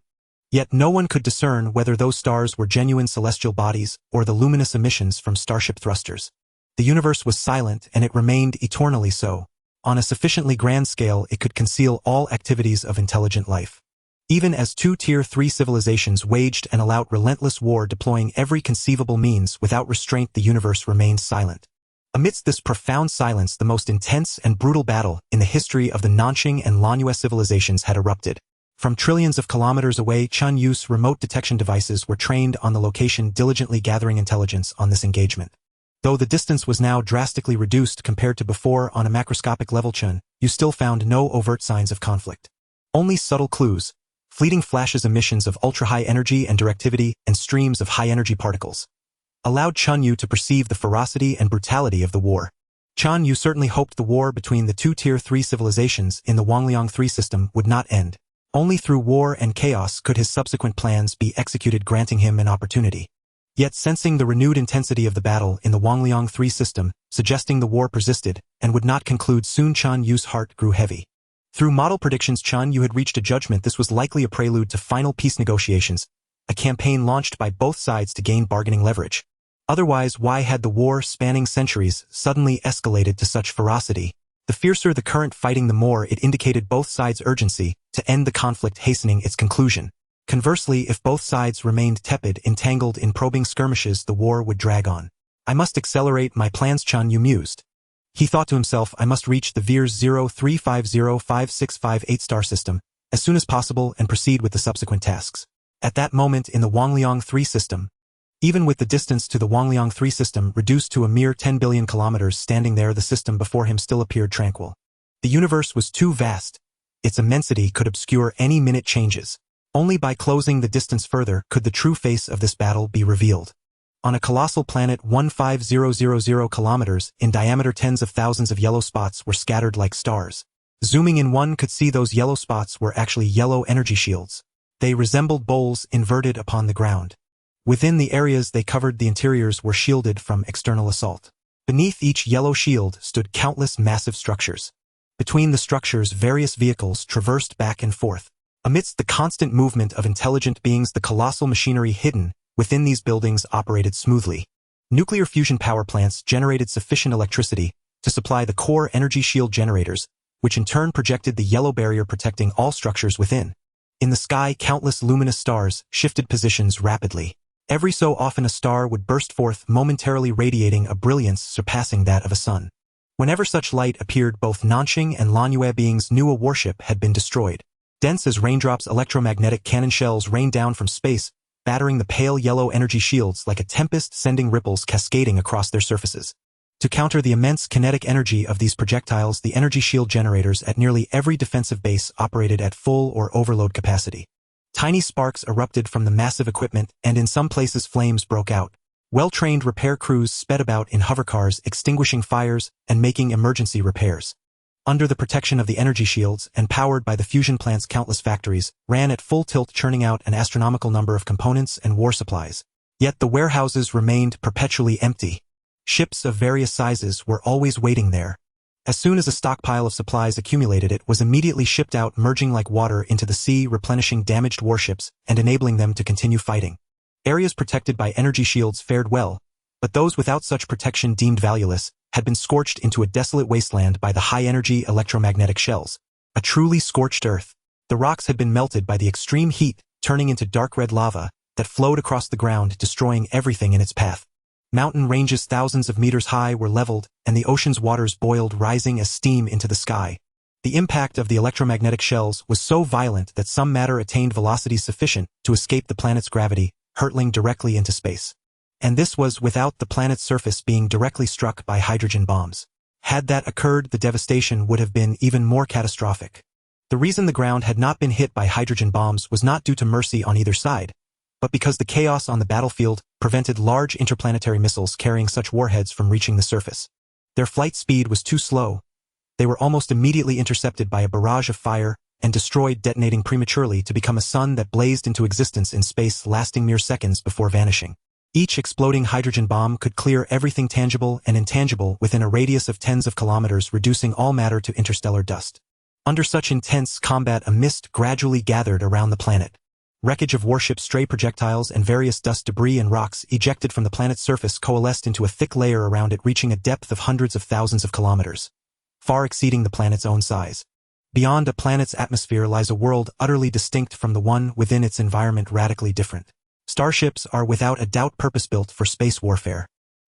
Yet no one could discern whether those stars were genuine celestial bodies or the luminous emissions from starship thrusters. The universe was silent, and it remained eternally so. On a sufficiently grand scale, it could conceal all activities of intelligent life. Even as 2 Tier 3 civilizations waged an all-out relentless war, deploying every conceivable means without restraint, the universe remained silent. Amidst this profound silence, the most intense and brutal battle in the history of the Nanxing and Lanyue civilizations had erupted. From trillions of kilometers away, Chen Yue's remote detection devices were trained on the location, diligently gathering intelligence on this engagement. Though the distance was now drastically reduced compared to before on a macroscopic level, Chen Yue still found no overt signs of conflict. Only subtle clues, fleeting flashes, emissions of ultra-high energy and directivity, and streams of high-energy particles, allowed Chen Yue to perceive the ferocity and brutality of the war. Chen Yue certainly hoped the war between the 2 Tier 3 civilizations in the Wangliang 3 system would not end. Only through war and chaos could his subsequent plans be executed, granting him an opportunity. Yet, sensing the renewed intensity of the battle in the Wangliang 3 system, suggesting the war persisted and would not conclude soon, Chen Yue's heart grew heavy. Through model predictions, Chen Yue had reached a judgment. This was likely a prelude to final peace negotiations, a campaign launched by both sides to gain bargaining leverage. Otherwise, why had the war, spanning centuries, suddenly escalated to such ferocity? The fiercer the current fighting, the more it indicated both sides' urgency to end the conflict, hastening its conclusion. Conversely, if both sides remained tepid, entangled in probing skirmishes, the war would drag on. I must accelerate my plans, Chen Yue mused. He thought to himself, I must reach the Veers 03505658 star system as soon as possible and proceed with the subsequent tasks. At that moment in the Wangliang 3 system, even with the distance to the Wangliang 3 system reduced to a mere 10 billion kilometers standing there, the system before him still appeared tranquil. The universe was too vast. its immensity could obscure any minute changes. Only by closing the distance further could the true face of this battle be revealed. On a colossal planet 15,000 kilometers in diameter, tens of thousands of yellow spots were scattered like stars. Zooming in, one could see those yellow spots were actually yellow energy shields. They resembled bowls inverted upon the ground. Within the areas they covered, the interiors were shielded from external assault. Beneath each yellow shield stood countless massive structures. Between the structures, various vehicles traversed back and forth. Amidst the constant movement of intelligent beings, the colossal machinery hidden within these buildings operated smoothly. Nuclear fusion power plants generated sufficient electricity to supply the core energy shield generators, which in turn projected the yellow barrier protecting all structures within. In the sky, countless luminous stars shifted positions rapidly. Every so often a star would burst forth, momentarily radiating a brilliance surpassing that of a sun. Whenever such light appeared, both Nanxing and Lanyue beings knew a warship had been destroyed. Dense as raindrops, electromagnetic cannon shells rained down from space, battering the pale yellow energy shields like a tempest, sending ripples cascading across their surfaces. To counter the immense kinetic energy of these projectiles, the energy shield generators at nearly every defensive base operated at full or overload capacity. Tiny sparks erupted from the massive equipment, and in some places flames broke out. Well-trained repair crews sped about in hovercars, extinguishing fires and making emergency repairs. Under the protection of the energy shields and powered by the fusion plant's countless factories, ran at full tilt, churning out an astronomical number of components and war supplies. Yet the warehouses remained perpetually empty. Ships of various sizes were always waiting there. As soon as a stockpile of supplies accumulated, it was immediately shipped out, merging like water into the sea, replenishing damaged warships and enabling them to continue fighting. Areas protected by energy shields fared well, but those without such protection, deemed valueless, had been scorched into a desolate wasteland by the high-energy electromagnetic shells. A truly scorched earth. The rocks had been melted by the extreme heat, turning into dark red lava that flowed across the ground, destroying everything in its path. Mountain ranges thousands of meters high were leveled, and the ocean's waters boiled, rising as steam into the sky. The impact of the electromagnetic shells was so violent that some matter attained velocities sufficient to escape the planet's gravity, hurtling directly into space. And this was without the planet's surface being directly struck by hydrogen bombs. Had that occurred, the devastation would have been even more catastrophic. The reason the ground had not been hit by hydrogen bombs was not due to mercy on either side, but because the chaos on the battlefield prevented large interplanetary missiles carrying such warheads from reaching the surface. Their flight speed was too slow. They were almost immediately intercepted by a barrage of fire and destroyed, detonating prematurely to become a sun that blazed into existence in space, lasting mere seconds before vanishing. Each exploding hydrogen bomb could clear everything tangible and intangible within a radius of tens of kilometers, reducing all matter to interstellar dust. Under such intense combat, a mist gradually gathered around the planet. Wreckage of warships, stray projectiles, and various dust, debris, and rocks ejected from the planet's surface coalesced into a thick layer around it, reaching a depth of hundreds of thousands of kilometers, far exceeding the planet's own size. Beyond a planet's atmosphere lies a world utterly distinct from the one within, its environment radically different. Starships are without a doubt purpose-built for space warfare.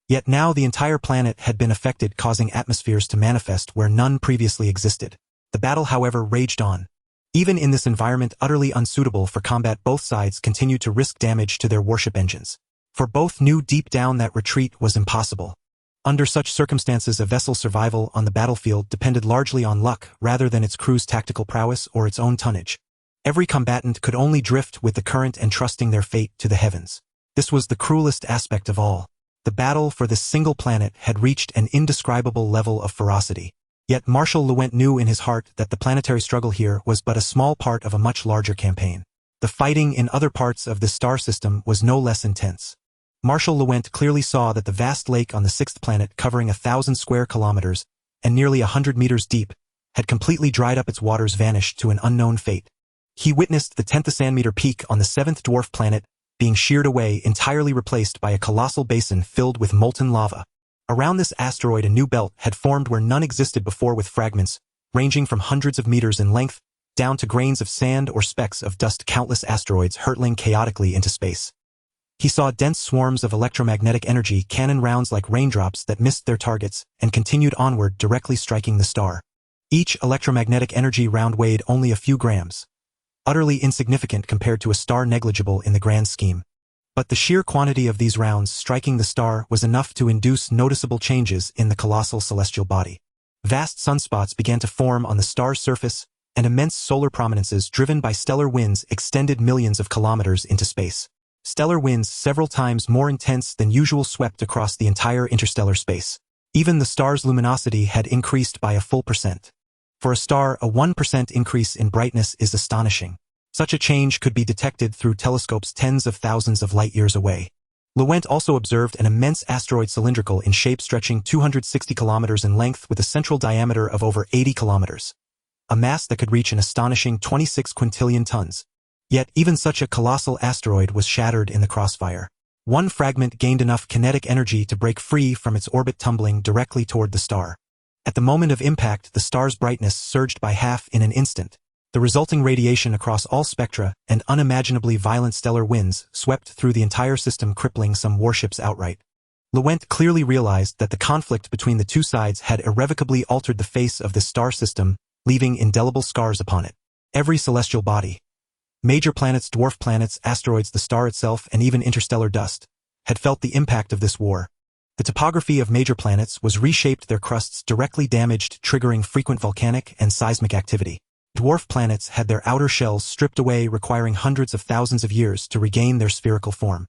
Yet now the entire planet had been affected, causing atmospheres to manifest where none previously existed. The battle, however, raged on. Even in this environment utterly unsuitable for combat, both sides continued to risk damage to their warship engines. For both knew deep down that retreat was impossible. Under such circumstances, a vessel's survival on the battlefield depended largely on luck rather than its crew's tactical prowess or its own tonnage. Every combatant could only drift with the current, entrusting their fate to the heavens. This was the cruelest aspect of all. The battle for this single planet had reached an indescribable level of ferocity. Yet Marshal Luent knew in his heart that the planetary struggle here was but a small part of a much larger campaign. The fighting in other parts of the star system was no less intense. Marshal Luent clearly saw that the vast lake on the sixth planet, covering 1,000 square kilometers and nearly 100 meters deep, had completely dried up, its waters vanished to an unknown fate. He witnessed the 10th Asandmeter peak on the seventh dwarf planet being sheared away, entirely replaced by a colossal basin filled with molten lava. Around this asteroid, a new belt had formed where none existed before, with fragments ranging from hundreds of meters in length down to grains of sand or specks of dust, countless asteroids hurtling chaotically into space. He saw dense swarms of electromagnetic energy cannon rounds like raindrops that missed their targets and continued onward, directly striking the star. Each electromagnetic energy round weighed only a few grams, utterly insignificant compared to a star, negligible in the grand scheme. But the sheer quantity of these rounds striking the star was enough to induce noticeable changes in the colossal celestial body. Vast sunspots began to form on the star's surface, and immense solar prominences driven by stellar winds extended millions of kilometers into space. Stellar winds several times more intense than usual swept across the entire interstellar space. Even the star's luminosity had increased by a full percent. For a star, a 1% increase in brightness is astonishing. Such a change could be detected through telescopes tens of thousands of light-years away. Lewent also observed an immense asteroid cylindrical in shape stretching 260 kilometers in length with a central diameter of over 80 kilometers. A mass that could reach an astonishing 26 quintillion tons. Yet even such a colossal asteroid was shattered in the crossfire. One fragment gained enough kinetic energy to break free from its orbit, tumbling directly toward the star. At the moment of impact, the star's brightness surged by half in an instant. The resulting radiation across all spectra and unimaginably violent stellar winds swept through the entire system, crippling some warships outright. Lewent clearly realized that the conflict between the two sides had irrevocably altered the face of this star system, leaving indelible scars upon it. Every celestial body, major planets, dwarf planets, asteroids, the star itself, and even interstellar dust, had felt the impact of this war. The topography of major planets was reshaped, their crusts directly damaged, triggering frequent volcanic and seismic activity. Dwarf planets had their outer shells stripped away, requiring hundreds of thousands of years to regain their spherical form.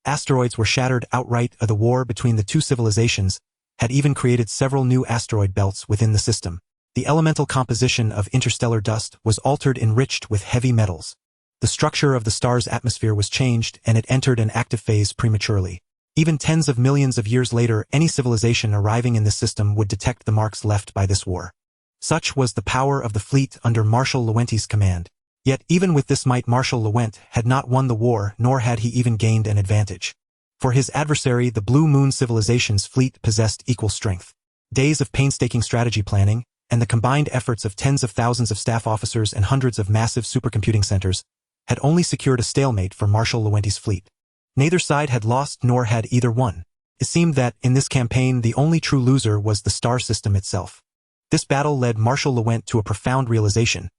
Asteroids were shattered outright. The war between the two civilizations had even created several new asteroid belts within the system. The elemental composition of interstellar dust was altered, enriched with heavy metals. The structure of the star's atmosphere was changed, and it entered an active phase prematurely. Even tens of millions of years later, any civilization arriving in this system would detect the marks left by this war. Such was the power of the fleet under Marshal Lewent's command. Yet even with this might, Marshal Lewent had not won the war, nor had he even gained an advantage. For his adversary, the Blue Moon civilization's fleet possessed equal strength. Days of painstaking strategy planning, and the combined efforts of tens of thousands of staff officers and hundreds of massive supercomputing centers had only secured a stalemate for Marshal Lewent's fleet. Neither side had lost, nor had either won. It seemed that, in this campaign, the only true loser was the star system itself. This battle led Marshal Lewent to a profound realization.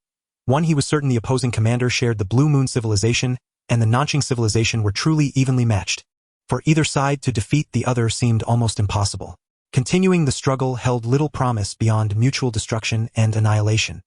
One, he was certain the opposing commander shared the Blue Moon civilization, and the Nanqing civilization were truly evenly matched. For either side to defeat the other seemed almost impossible. Continuing the struggle held little promise beyond mutual destruction and annihilation.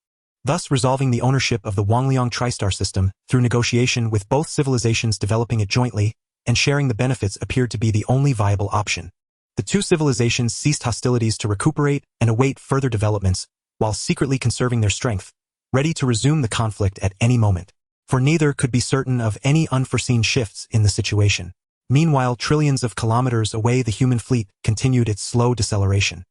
Thus, resolving the ownership of the Huoying tri-star system through negotiation with both civilizations, developing it jointly, and sharing the benefits appeared to be the only viable option. The two civilizations ceased hostilities to recuperate and await further developments, while secretly conserving their strength, ready to resume the conflict at any moment. For neither could be certain of any unforeseen shifts in the situation. Meanwhile, trillions of kilometers away, the human fleet continued its slow deceleration.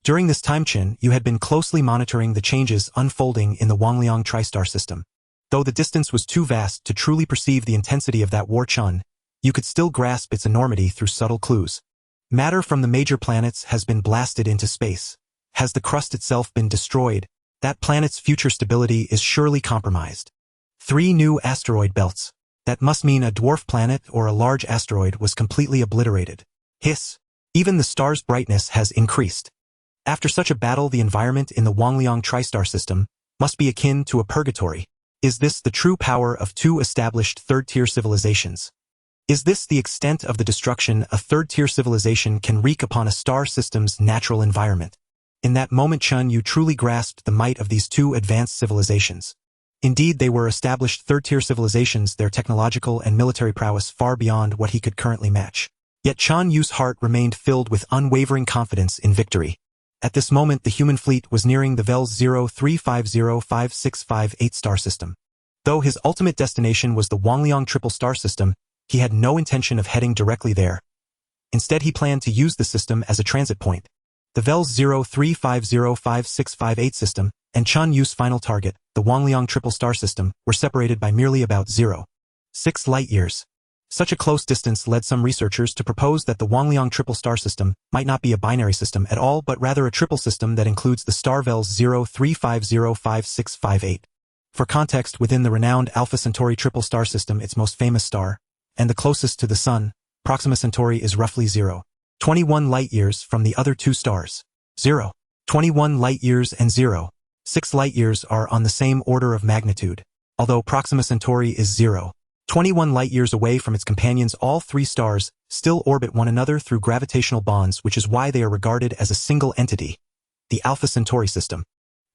During this time, Chen Yue had been closely monitoring the changes unfolding in the Huoying tri-star system. Though the distance was too vast to truly perceive the intensity of that war, Chen Yue could still grasp its enormity through subtle clues. Matter from the major planets has been blasted into space. Has the crust itself been destroyed? That planet's future stability is surely compromised. 3 new asteroid belts. That must mean a dwarf planet or a large asteroid was completely obliterated. Hiss. Even the star's brightness has increased. After such a battle, the environment in the Huoying tri-star system must be akin to a purgatory. Is this the true power of 2 established third-tier civilizations? Is this the extent of the destruction a third-tier civilization can wreak upon a star system's natural environment? In that moment, Chen Yue truly grasped the might of these 2 advanced civilizations. Indeed, they were established third-tier civilizations, their technological and military prowess far beyond what he could currently match. Yet Chen Yue's heart remained filled with unwavering confidence in victory. At this moment, the human fleet was nearing the VELS 03505658 star system. Though his ultimate destination was the Huoying triple star system, he had no intention of heading directly there. Instead, he planned to use the system as a transit point. The VELS 03505658 system and Chen Yue's final target, the Huoying triple star system, were separated by merely about 0.6 light-years. Such a close distance led some researchers to propose that the Huoying triple star system might not be a binary system at all, but rather a triple system that includes the star VELS 03505658. For context, within the renowned Alpha Centauri triple star system, its most famous star, and the closest to the Sun, Proxima Centauri, is roughly 0.21 light-years from the other 2 stars. 0.21 light-years and 0.6 light-years are on the same order of magnitude. Although Proxima Centauri is 0.21 light-years away from its companions, all 3 stars still orbit one another through gravitational bonds, which is why they are regarded as a single entity, the Alpha Centauri system.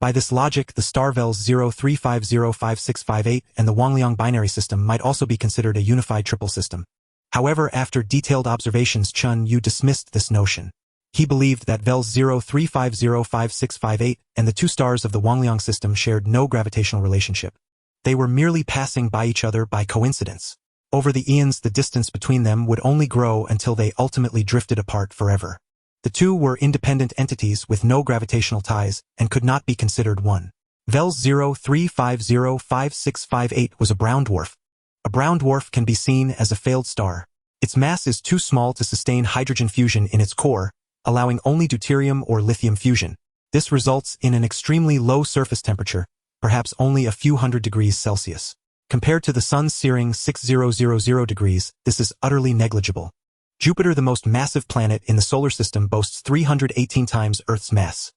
By this logic, the star VELS 03505658 and the Huoying binary system might also be considered a unified triple system. However, after detailed observations, Chen Yue dismissed this notion. He believed that VELS 03505658 and the two stars of the Huoying system shared no gravitational relationship. They were merely passing by each other by coincidence. Over the eons, the distance between them would only grow until they ultimately drifted apart forever. The two were independent entities with no gravitational ties and could not be considered one. VELS 03505658 was a brown dwarf. A brown dwarf can be seen as a failed star. Its mass is too small to sustain hydrogen fusion in its core, allowing only deuterium or lithium fusion. This results in an extremely low surface temperature, perhaps only a few hundred degrees Celsius. Compared to the Sun's searing 6000 degrees, this is utterly negligible. Jupiter, the most massive planet in the solar system, boasts 318 times Earth's mass.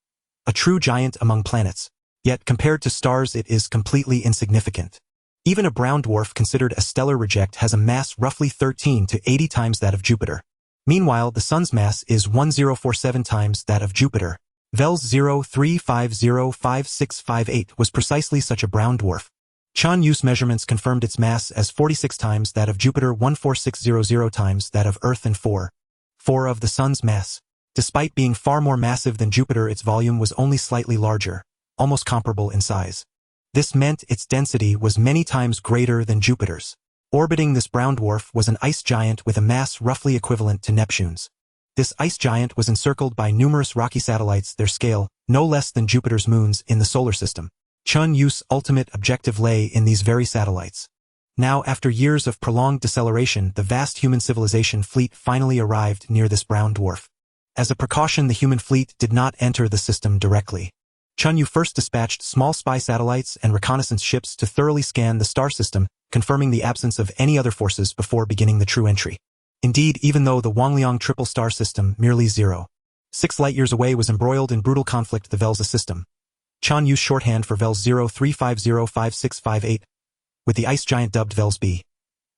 A true giant among planets. Yet, compared to stars, it is completely insignificant. Even a brown dwarf considered a stellar reject has a mass roughly 13 to 80 times that of Jupiter. Meanwhile, the Sun's mass is 1047 times that of Jupiter. VELS 03505658 was precisely such a brown dwarf. Chen Yue's measurements confirmed its mass as 46 times that of Jupiter, 14600 times that of Earth, and 4 of the Sun's mass. Despite being far more massive than Jupiter, its volume was only slightly larger, almost comparable in size. This meant its density was many times greater than Jupiter's. Orbiting this brown dwarf was an ice giant with a mass roughly equivalent to Neptune's. This ice giant was encircled by numerous rocky satellites, their scale no less than Jupiter's moons in the solar system. Chen Yue's ultimate objective lay in these very satellites. Now, after years of prolonged deceleration, the vast human civilization fleet finally arrived near this brown dwarf. As a precaution, the human fleet did not enter the system directly. Chen Yue first dispatched small spy satellites and reconnaissance ships to thoroughly scan the star system, confirming the absence of any other forces before beginning the true entry. Indeed, even though the Huoying triple star system, merely 0.6 light-years away, was embroiled in brutal conflict, the VELS system, Chen Yue's shorthand for VELS 03505658, with the ice giant dubbed VELS B,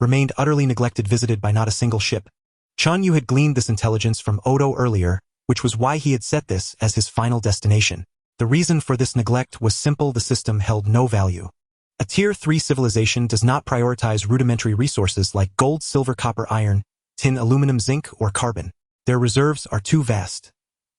remained utterly neglected, visited by not a single ship. Chen Yue had gleaned this intelligence from Odo earlier, which was why he had set this as his final destination. The reason for this neglect was simple: the system held no value. A Tier 3 civilization does not prioritize rudimentary resources like gold, silver, copper, iron, tin, aluminum, zinc, or carbon. Their reserves are too vast.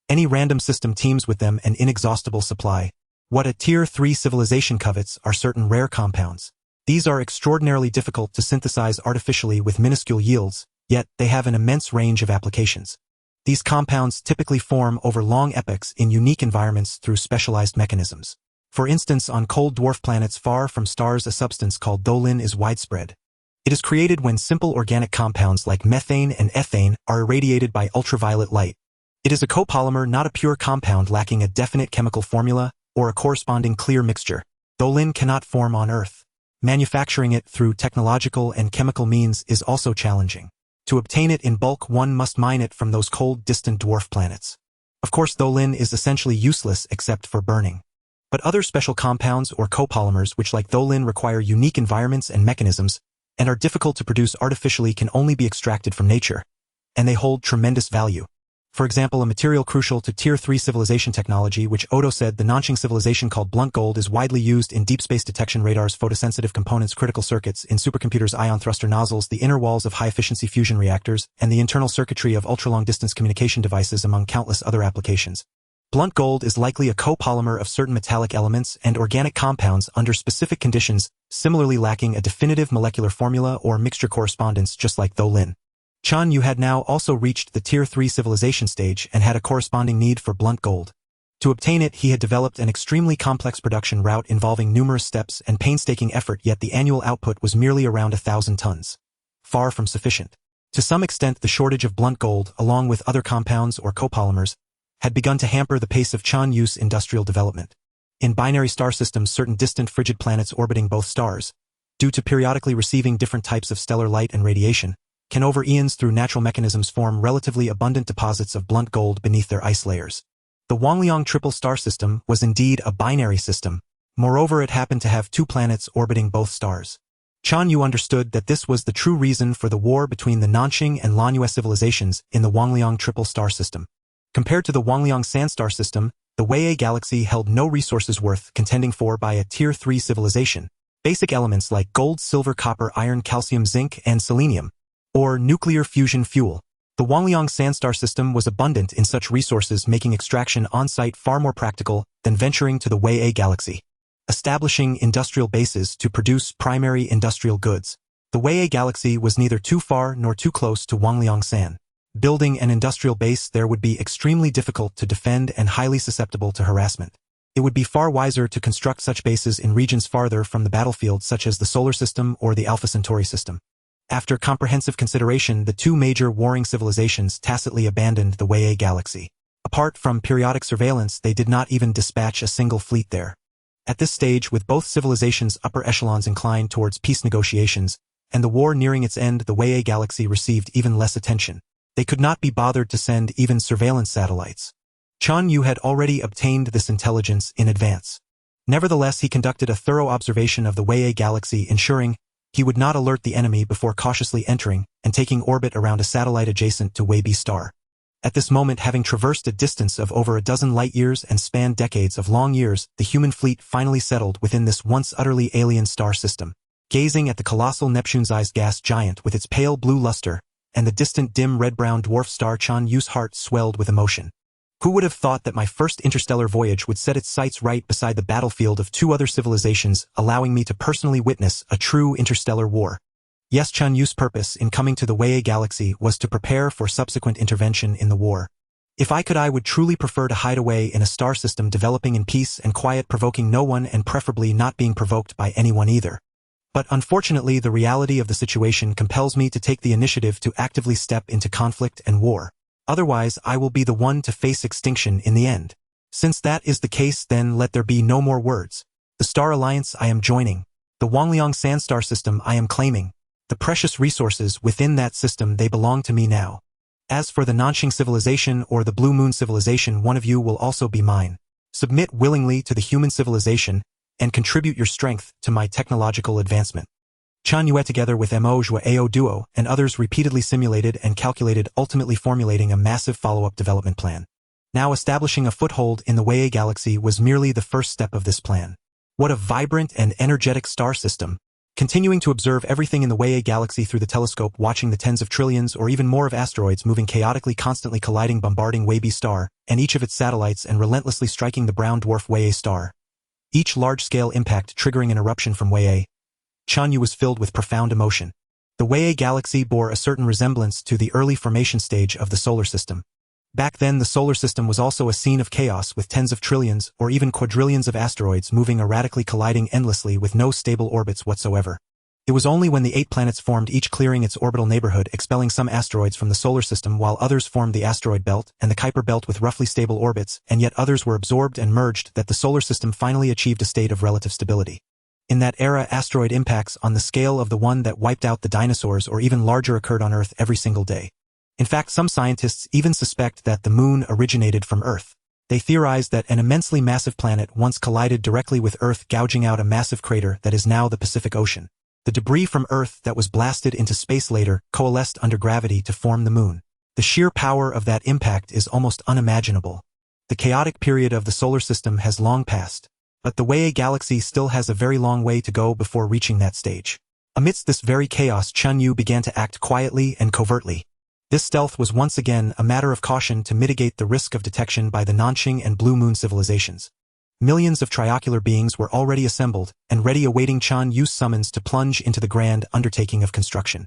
Any random system teems with them, an inexhaustible supply. What a Tier 3 civilization covets are certain rare compounds. These are extraordinarily difficult to synthesize artificially with minuscule yields, yet they have an immense range of applications. These compounds typically form over long epochs in unique environments through specialized mechanisms. For instance, on cold dwarf planets far from stars, a substance called tholin is widespread. It is created when simple organic compounds like methane and ethane are irradiated by ultraviolet light. It is a copolymer, not a pure compound lacking a definite chemical formula or a corresponding clear mixture. Tholin cannot form on Earth. Manufacturing it through technological and chemical means is also challenging. To obtain it in bulk, one must mine it from those cold, distant dwarf planets. Of course, tholin is essentially useless except for burning. But other special compounds or copolymers which, like tholin, require unique environments and mechanisms and are difficult to produce artificially can only be extracted from nature, and they hold tremendous value. For example, a material crucial to Tier 3 civilization technology, which Odo said the Nanxing civilization called blunt gold, is widely used in deep space detection radars, photosensitive components, critical circuits, in supercomputers, ion thruster nozzles, the inner walls of high-efficiency fusion reactors, and the internal circuitry of ultra-long-distance communication devices, among countless other applications. Blunt gold is likely a copolymer of certain metallic elements and organic compounds under specific conditions, similarly lacking a definitive molecular formula or mixture correspondence, just like tholin. Chen Yue had now also reached the Tier 3 civilization stage and had a corresponding need for blunt gold. To obtain it, he had developed an extremely complex production route involving numerous steps and painstaking effort, yet the annual output was merely around 1,000 tons. Far from sufficient. To some extent, the shortage of blunt gold, along with other compounds or copolymers, had begun to hamper the pace of Chen Yue's industrial development. In binary star systems, certain distant frigid planets orbiting both stars, due to periodically receiving different types of stellar light and radiation, can over eons through natural mechanisms form relatively abundant deposits of blunt gold beneath their ice layers. The Huoying triple star system was indeed a binary system. Moreover, it happened to have two planets orbiting both stars. Chen Yue understood that this was the true reason for the war between the Nanxing and Lanyue civilizations in the Huoying triple star system. Compared to the Huoying Sandstar system, the Huoying galaxy held no resources worth contending for by a Tier 3 civilization. Basic elements like gold, silver, copper, iron, calcium, zinc, and selenium, or nuclear fusion fuel. The Huoying Sandstar system was abundant in such resources, making extraction on-site far more practical than venturing to the Huoying galaxy. Establishing industrial bases to produce primary industrial goods. The Huoying galaxy was neither too far nor too close to Huoying San. Building an industrial base there would be extremely difficult to defend and highly susceptible to harassment. It would be far wiser to construct such bases in regions farther from the battlefield, such as the Solar System or the Alpha Centauri system. After comprehensive consideration, the two major warring civilizations tacitly abandoned the Huoying galaxy. Apart from periodic surveillance, they did not even dispatch a single fleet there. At this stage, with both civilizations' upper echelons inclined towards peace negotiations, and the war nearing its end, the Huoying galaxy received even less attention. They could not be bothered to send even surveillance satellites. Chen Yue had already obtained this intelligence in advance. Nevertheless, he conducted a thorough observation of the Huoying galaxy, ensuring he would not alert the enemy before cautiously entering and taking orbit around a satellite adjacent to Huoying star. At this moment, having traversed a distance of over a dozen light-years and spanned decades of long years, the human fleet finally settled within this once utterly alien star system. Gazing at the colossal Neptune-sized gas giant with its pale blue luster, and the distant dim red-brown dwarf star, Chen Yue's heart swelled with emotion. Who would have thought that my first interstellar voyage would set its sights right beside the battlefield of two other civilizations, allowing me to personally witness a true interstellar war? Yes, Chen Yue's purpose in coming to the Huoying galaxy was to prepare for subsequent intervention in the war. If I could, I would truly prefer to hide away in a star system developing in peace and quiet, provoking no one and preferably not being provoked by anyone either. But unfortunately, the reality of the situation compels me to take the initiative to actively step into conflict and war. Otherwise, I will be the one to face extinction in the end. Since that is the case, then let there be no more words. The Star Alliance I am joining. The Huoying Sandstar system I am claiming. The precious resources within that system, they belong to me now. As for the Nanxing civilization or the Blue Moon civilization, one of you will also be mine. Submit willingly to the human civilization and contribute your strength to my technological advancement. Chen Yue, together with Mo Zhua Ao Duo and others, repeatedly simulated and calculated, ultimately formulating a massive follow-up development plan. Now, establishing a foothold in the Huoying galaxy was merely the first step of this plan. What a vibrant and energetic star system! Continuing to observe everything in the Huoying galaxy through the telescope, watching the tens of trillions or even more of asteroids moving chaotically, constantly colliding, bombarding Huoying star and each of its satellites, and relentlessly striking the brown dwarf Huoying star. Each large-scale impact triggering an eruption from Huoying. Chen Yue was filled with profound emotion. The Huoying galaxy bore a certain resemblance to the early formation stage of the solar system. Back then, the solar system was also a scene of chaos, with tens of trillions or even quadrillions of asteroids moving erratically, colliding endlessly with no stable orbits whatsoever. It was only when the 8 planets formed, each clearing its orbital neighborhood, expelling some asteroids from the solar system, while others formed the asteroid belt and the Kuiper belt with roughly stable orbits, and yet others were absorbed and merged, that the solar system finally achieved a state of relative stability. In that era, asteroid impacts on the scale of the one that wiped out the dinosaurs or even larger occurred on Earth every single day. In fact, some scientists even suspect that the Moon originated from Earth. They theorize that an immensely massive planet once collided directly with Earth, gouging out a massive crater that is now the Pacific Ocean. The debris from Earth that was blasted into space later coalesced under gravity to form the Moon. The sheer power of that impact is almost unimaginable. The chaotic period of the solar system has long passed, but the Huoying galaxy still has a very long way to go before reaching that stage. Amidst this very chaos, Chen Yue began to act quietly and covertly. This stealth was once again a matter of caution to mitigate the risk of detection by the Nanxing and Blue Moon civilizations. Millions of triocular beings were already assembled and ready, awaiting Chen Yue's summons to plunge into the grand undertaking of construction.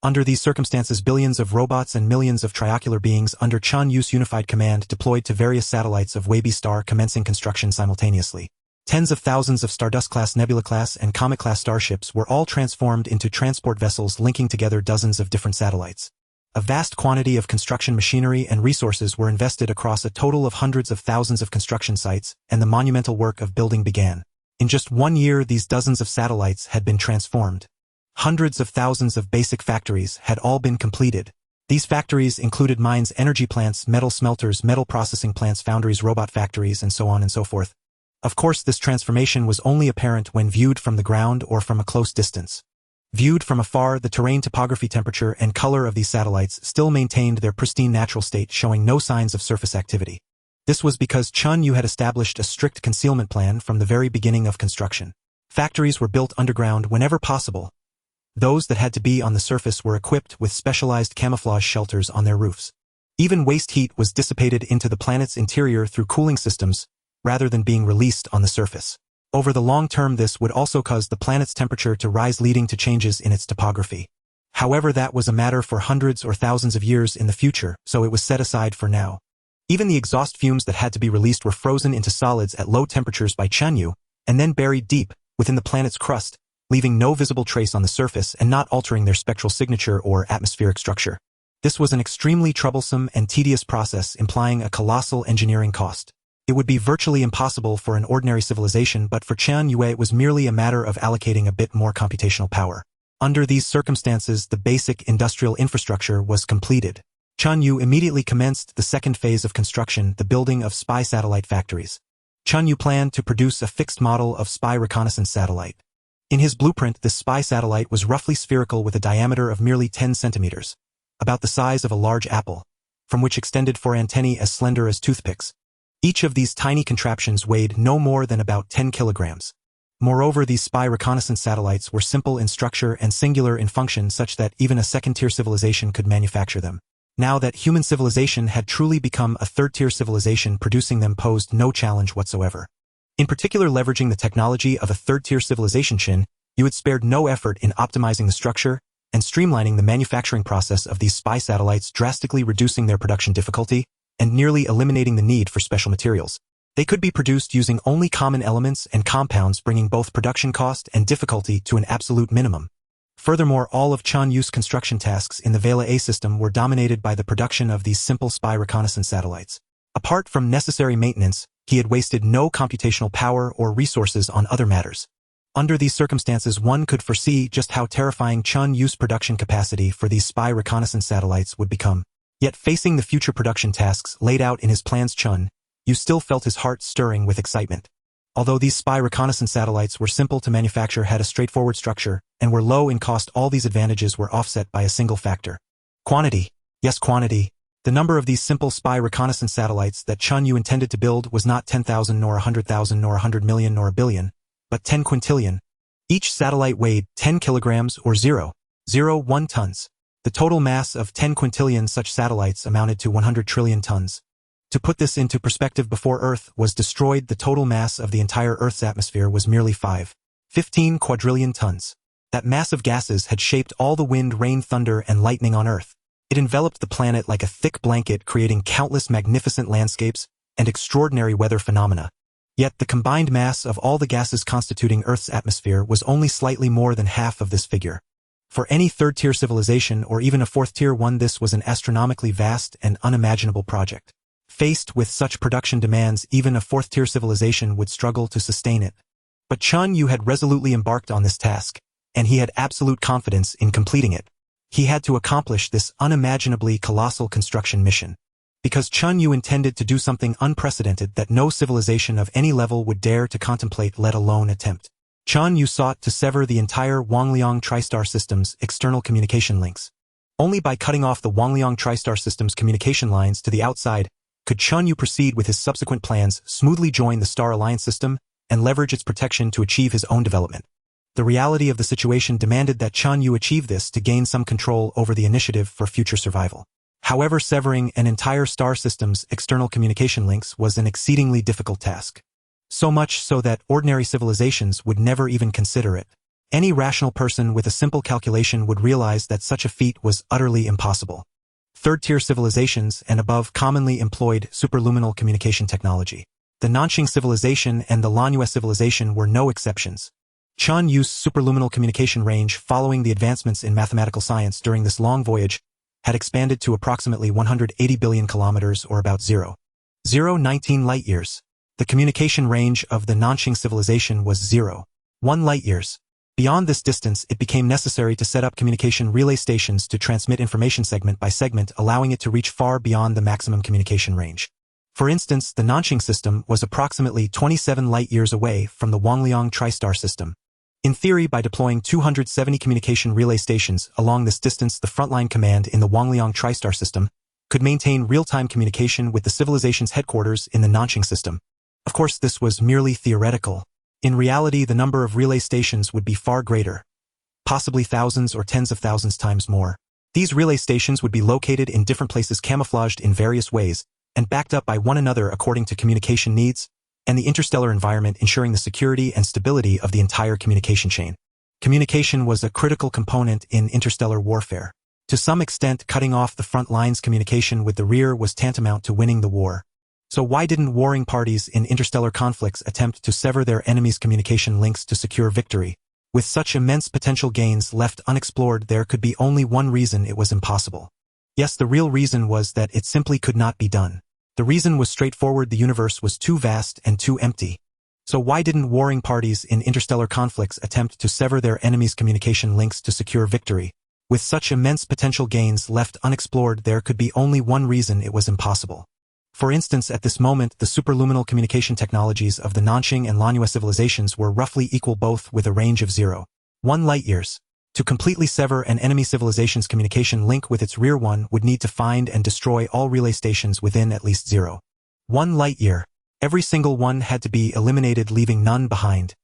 Under these circumstances, billions of robots and millions of triocular beings under Chen Yue's unified command deployed to various satellites of Huoying star, commencing construction simultaneously. Tens of thousands of Stardust-class, Nebula-class, and Comet-class starships were all transformed into transport vessels, linking together dozens of different satellites. A vast quantity of construction machinery and resources were invested across a total of hundreds of thousands of construction sites, and the monumental work of building began. In just 1 year, these dozens of satellites had been transformed. Hundreds of thousands of basic factories had all been completed. These factories included mines, energy plants, metal smelters, metal processing plants, foundries, robot factories, and so on and so forth. Of course, this transformation was only apparent when viewed from the ground or from a close distance. Viewed from afar, the terrain topography, temperature, and color of these satellites still maintained their pristine natural state, showing no signs of surface activity. This was because Chen Yue had established a strict concealment plan from the very beginning of construction. Factories were built underground whenever possible. Those that had to be on the surface were equipped with specialized camouflage shelters on their roofs. Even waste heat was dissipated into the planet's interior through cooling systems, rather than being released on the surface. Over the long term, this would also cause the planet's temperature to rise, leading to changes in its topography. However, that was a matter for hundreds or thousands of years in the future, so it was set aside for now. Even the exhaust fumes that had to be released were frozen into solids at low temperatures by Chen Yue, and then buried deep within the planet's crust, leaving no visible trace on the surface and not altering their spectral signature or atmospheric structure. This was an extremely troublesome and tedious process, implying a colossal engineering cost. It would be virtually impossible for an ordinary civilization, but for Chen Yue it was merely a matter of allocating a bit more computational power. Under these circumstances, the basic industrial infrastructure was completed. Chen Yue immediately commenced the second phase of construction, the building of spy satellite factories. Chen Yue planned to produce a fixed model of spy reconnaissance satellite. In his blueprint, this spy satellite was roughly spherical with a diameter of merely 10 centimeters, about the size of a large apple, from which extended 4 antennae as slender as toothpicks. Each of these tiny contraptions weighed no more than about 10 kilograms. Moreover, these spy reconnaissance satellites were simple in structure and singular in function, such that even a second-tier civilization could manufacture them. Now that human civilization had truly become a third-tier civilization, producing them posed no challenge whatsoever. In particular, leveraging the technology of a third-tier civilization, Chen Yue had spared no effort in optimizing the structure and streamlining the manufacturing process of these spy satellites, drastically reducing their production difficulty and nearly eliminating the need for special materials. They could be produced using only common elements and compounds, bringing both production cost and difficulty to an absolute minimum. Furthermore, all of Chen Yue's construction tasks in the Vela A system were dominated by the production of these simple spy reconnaissance satellites. Apart from necessary maintenance, he had wasted no computational power or resources on other matters. Under these circumstances, one could foresee just how terrifying Chen Yue's production capacity for these spy reconnaissance satellites would become. Yet facing the future production tasks laid out in his plans, Chen Yue still felt his heart stirring with excitement. Although these spy reconnaissance satellites were simple to manufacture, had a straightforward structure, and were low in cost, all these advantages were offset by a single factor. Quantity. Yes, quantity. The number of these simple spy reconnaissance satellites that Chen Yue intended to build was not 10,000 nor 100,000 nor 100 million nor a billion, but 10 quintillion. Each satellite weighed 10 kilograms or 0.01 tons. The total mass of 10 quintillion such satellites amounted to 100 trillion tons. To put this into perspective, before Earth was destroyed, the total mass of the entire Earth's atmosphere was merely 15 quadrillion tons. That mass of gases had shaped all the wind, rain, thunder, and lightning on Earth. It enveloped the planet like a thick blanket, creating countless magnificent landscapes and extraordinary weather phenomena. Yet the combined mass of all the gases constituting Earth's atmosphere was only slightly more than half of this figure. For any third-tier civilization, or even a fourth-tier one, this was an astronomically vast and unimaginable project. Faced with such production demands, even a fourth-tier civilization would struggle to sustain it. But Chen Yue had resolutely embarked on this task, and he had absolute confidence in completing it. He had to accomplish this unimaginably colossal construction mission, because Chen Yue intended to do something unprecedented that no civilization of any level would dare to contemplate, let alone attempt. Chen Yue sought to sever the entire Huoying TriStar system's external communication links. Only by cutting off the Huoying TriStar system's communication lines to the outside could Chen Yue proceed with his subsequent plans, smoothly join the Star Alliance system, and leverage its protection to achieve his own development. The reality of the situation demanded that Chen Yue achieve this to gain some control over the initiative for future survival. However, severing an entire star system's external communication links was an exceedingly difficult task. So much so that ordinary civilizations would never even consider it. Any rational person with a simple calculation would realize that such a feat was utterly impossible. Third-tier civilizations and above commonly employed superluminal communication technology. The Nanxing civilization and the Lanyue civilization were no exceptions. Chen Yue's superluminal communication range, following the advancements in mathematical science during this long voyage, had expanded to approximately 180 billion kilometers, or about 0.19 light-years. The communication range of the Nanxing civilization was 0.1 light-years. Beyond this distance, it became necessary to set up communication relay stations to transmit information segment by segment, allowing it to reach far beyond the maximum communication range. For instance, the Nanxing system was approximately 27 light-years away from the Huoying TriStar system. In theory, by deploying 270 communication relay stations along this distance, the frontline command in the Huoying TriStar system could maintain real-time communication with the civilization's headquarters in the Nanxing system. Of course, this was merely theoretical. In reality, the number of relay stations would be far greater, possibly thousands or tens of thousands times more. These relay stations would be located in different places, camouflaged in various ways, and backed up by one another according to communication needs and the interstellar environment, ensuring the security and stability of the entire communication chain. Communication was a critical component in interstellar warfare. To some extent, cutting off the front line's communication with the rear was tantamount to winning the war. So why didn't warring parties in interstellar conflicts attempt to sever their enemies' communication links to secure victory? With such immense potential gains left unexplored, there could be only one reason: it was impossible. Yes, the real reason was that it simply could not be done. The reason was straightforward: the universe was too vast and too empty. So why didn't warring parties in interstellar conflicts attempt to sever their enemies' communication links to secure victory? With such immense potential gains left unexplored, there could be only one reason: it was impossible. For instance, at this moment, the superluminal communication technologies of the Nanxing and Lanyue civilizations were roughly equal, both with a range of 0.1 light-years. To completely sever an enemy civilization's communication link with its rear one would need to find and destroy all relay stations within at least 0.1 light-year. Every single one had to be eliminated, leaving none behind.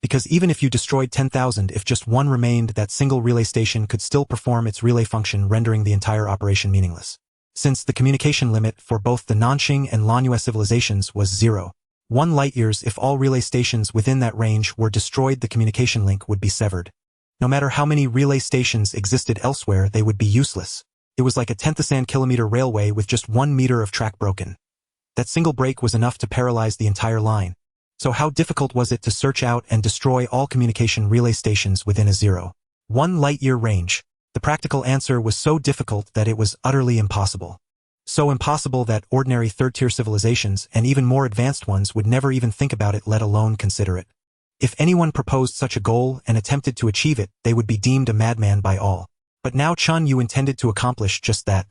Because even if you destroyed 10,000, if just one remained, that single relay station could still perform its relay function, rendering the entire operation meaningless. Since the communication limit for both the Nanxing and Lanyue civilizations was 0.1 light-years, if all relay stations within that range were destroyed, the communication link would be severed. No matter how many relay stations existed elsewhere, they would be useless. It was like a 10,000-kilometer railway with just 1 meter of track broken. That single break was enough to paralyze the entire line. So how difficult was it to search out and destroy all communication relay stations within a 0.1 light-year range? The practical answer was so difficult that it was utterly impossible. So impossible that ordinary third-tier civilizations and even more advanced ones would never even think about it, let alone consider it. If anyone proposed such a goal and attempted to achieve it, they would be deemed a madman by all. But now Chen Yue intended to accomplish just that.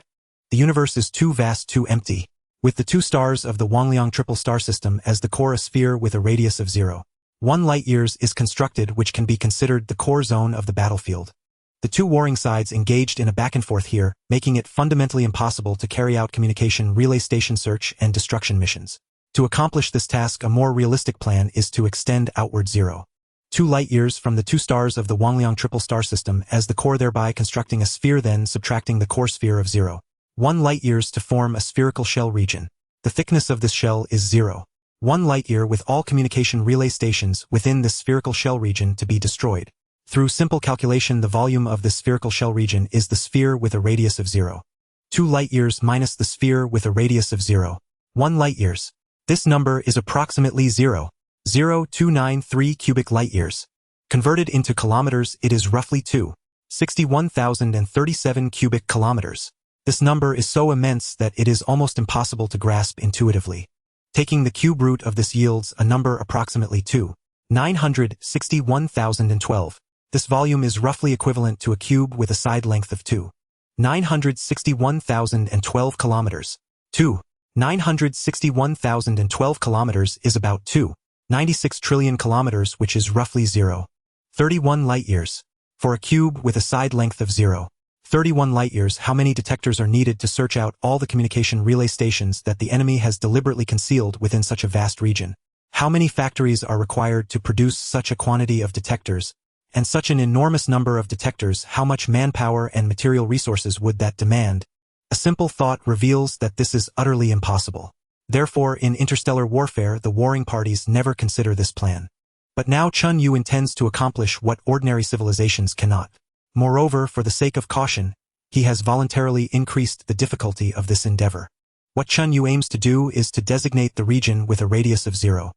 The universe is too vast, too empty. With the 2 stars of the Huoying triple star system as the core, a sphere with a radius of 0.1 light-years is constructed, which can be considered the core zone of the battlefield. The 2 warring sides engaged in a back and forth here, making it fundamentally impossible to carry out communication relay station search and destruction missions. To accomplish this task, a more realistic plan is to extend outward 0.2 light-years from the 2 stars of the Huoying triple star system as the core, thereby constructing a sphere, then subtracting the core sphere of 0.1 light-years to form a spherical shell region. The thickness of this shell is 0.1 light-year, with all communication relay stations within this spherical shell region to be destroyed. Through simple calculation, the volume of this spherical shell region is the sphere with a radius of 0.2 light-years minus the sphere with a radius of 0.1 light-years. This number is approximately 0.0293 cubic light-years. Converted into kilometers, it is roughly 261,037 cubic kilometers. This number is so immense that it is almost impossible to grasp intuitively. Taking the cube root of this yields a number approximately 2,961,012. This volume is roughly equivalent to a cube with a side length of 2,961,012 kilometers. 2,961,012 kilometers is about 2.96 trillion kilometers, which is roughly 0.31 light-years. For a cube with a side length of 0.31 light-years, how many detectors are needed to search out all the communication relay stations that the enemy has deliberately concealed within such a vast region? How many factories are required to produce such a quantity of detectors? And such an enormous number of detectors, how much manpower and material resources would that demand? A simple thought reveals that this is utterly impossible. Therefore, in interstellar warfare, the warring parties never consider this plan. But now Chen Yue intends to accomplish what ordinary civilizations cannot. Moreover, for the sake of caution, he has voluntarily increased the difficulty of this endeavor. What Chen Yue aims to do is to designate the region with a radius of 0.2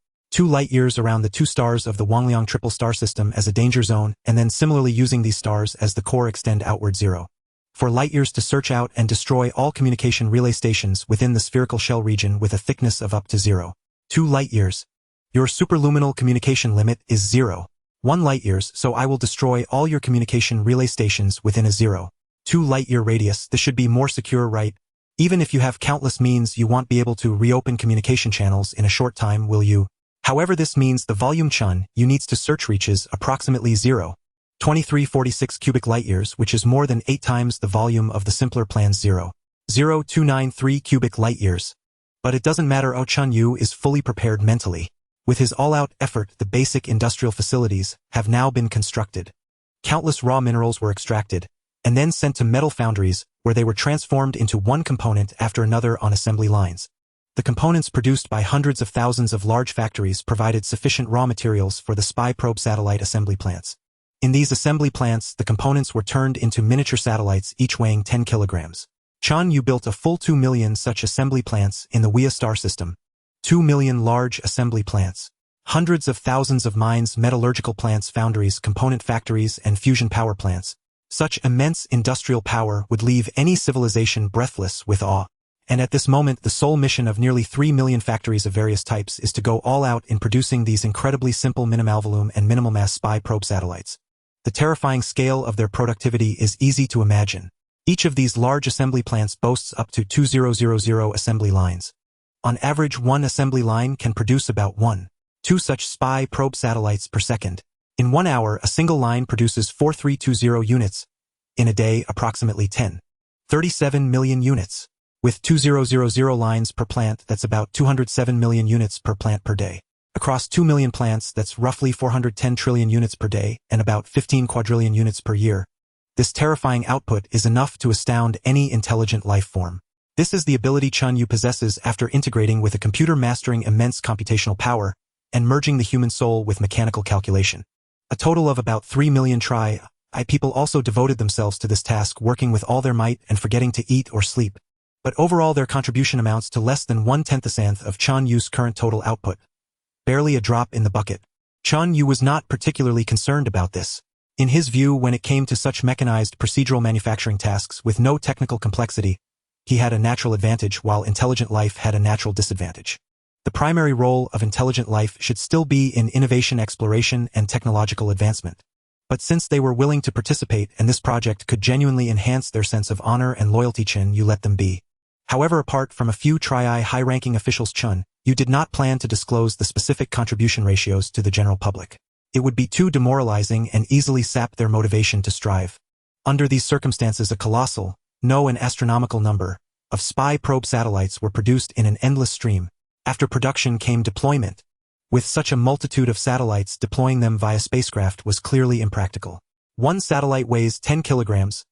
light-years around the 2 stars of the Huoying triple star system as a danger zone, and then similarly using these stars as the core extend outward 0.4 light-years to search out and destroy all communication relay stations within the spherical shell region with a thickness of up to 0.2 light-years. Your superluminal communication limit is 0.1 light-years, so I will destroy all your communication relay stations within a 0.2 light-year radius. This should be more secure, right? Even if you have countless means, you won't be able to reopen communication channels in a short time, will you? However, this means the volume Chen Yue needs to search reaches approximately 0.2346 cubic light-years, which is more than 8 times the volume of the simpler plan's 0.0293 cubic light-years. But it doesn't matter. Chen Yue is fully prepared mentally. With his all-out effort, the basic industrial facilities have now been constructed. Countless raw minerals were extracted, and then sent to metal foundries, where they were transformed into one component after another on assembly lines. The components produced by hundreds of thousands of large factories provided sufficient raw materials for the spy probe satellite assembly plants. In these assembly plants, the components were turned into miniature satellites, each weighing 10 kilograms. Chen Yue built a full 2 million such assembly plants in the Huoying star system. 2 million large assembly plants. Hundreds of thousands of mines, metallurgical plants, foundries, component factories, and fusion power plants. Such immense industrial power would leave any civilization breathless with awe. And at this moment, the sole mission of nearly 3 million factories of various types is to go all out in producing these incredibly simple minimal volume and minimal mass spy probe satellites. The terrifying scale of their productivity is easy to imagine. Each of these large assembly plants boasts up to 2,000 assembly lines. On average, one assembly line can produce about 1.2 such spy probe satellites per second. In 1 hour, a single line produces 4,320 units. In a day, approximately 10.37 million units. With 2,000 lines per plant, that's about 207 million units per plant per day. Across 2 million plants, that's roughly 410 trillion units per day, and about 15 quadrillion units per year. This terrifying output is enough to astound any intelligent life form. This is the ability Chen Yue possesses after integrating with a computer, mastering immense computational power, and merging the human soul with mechanical calculation. A total of about 3 million people also devoted themselves to this task, working with all their might and forgetting to eat or sleep. But overall, their contribution amounts to less than 1/10th of Chen Yue's current total output. Barely a drop in the bucket. Chen Yue was not particularly concerned about this. In his view, when it came to such mechanized procedural manufacturing tasks with no technical complexity, he had a natural advantage while intelligent life had a natural disadvantage. The primary role of intelligent life should still be in innovation, exploration, and technological advancement. But since they were willing to participate and this project could genuinely enhance their sense of honor and loyalty, Chen Yue let them be. However, apart from a few high-ranking officials, Chen Yue did not plan to disclose the specific contribution ratios to the general public. It would be too demoralizing and easily sap their motivation to strive. Under these circumstances, a colossal, an astronomical number of spy probe satellites were produced in an endless stream. After production came deployment. With such a multitude of satellites, deploying them via spacecraft was clearly impractical. One satellite weighs 10 kilograms,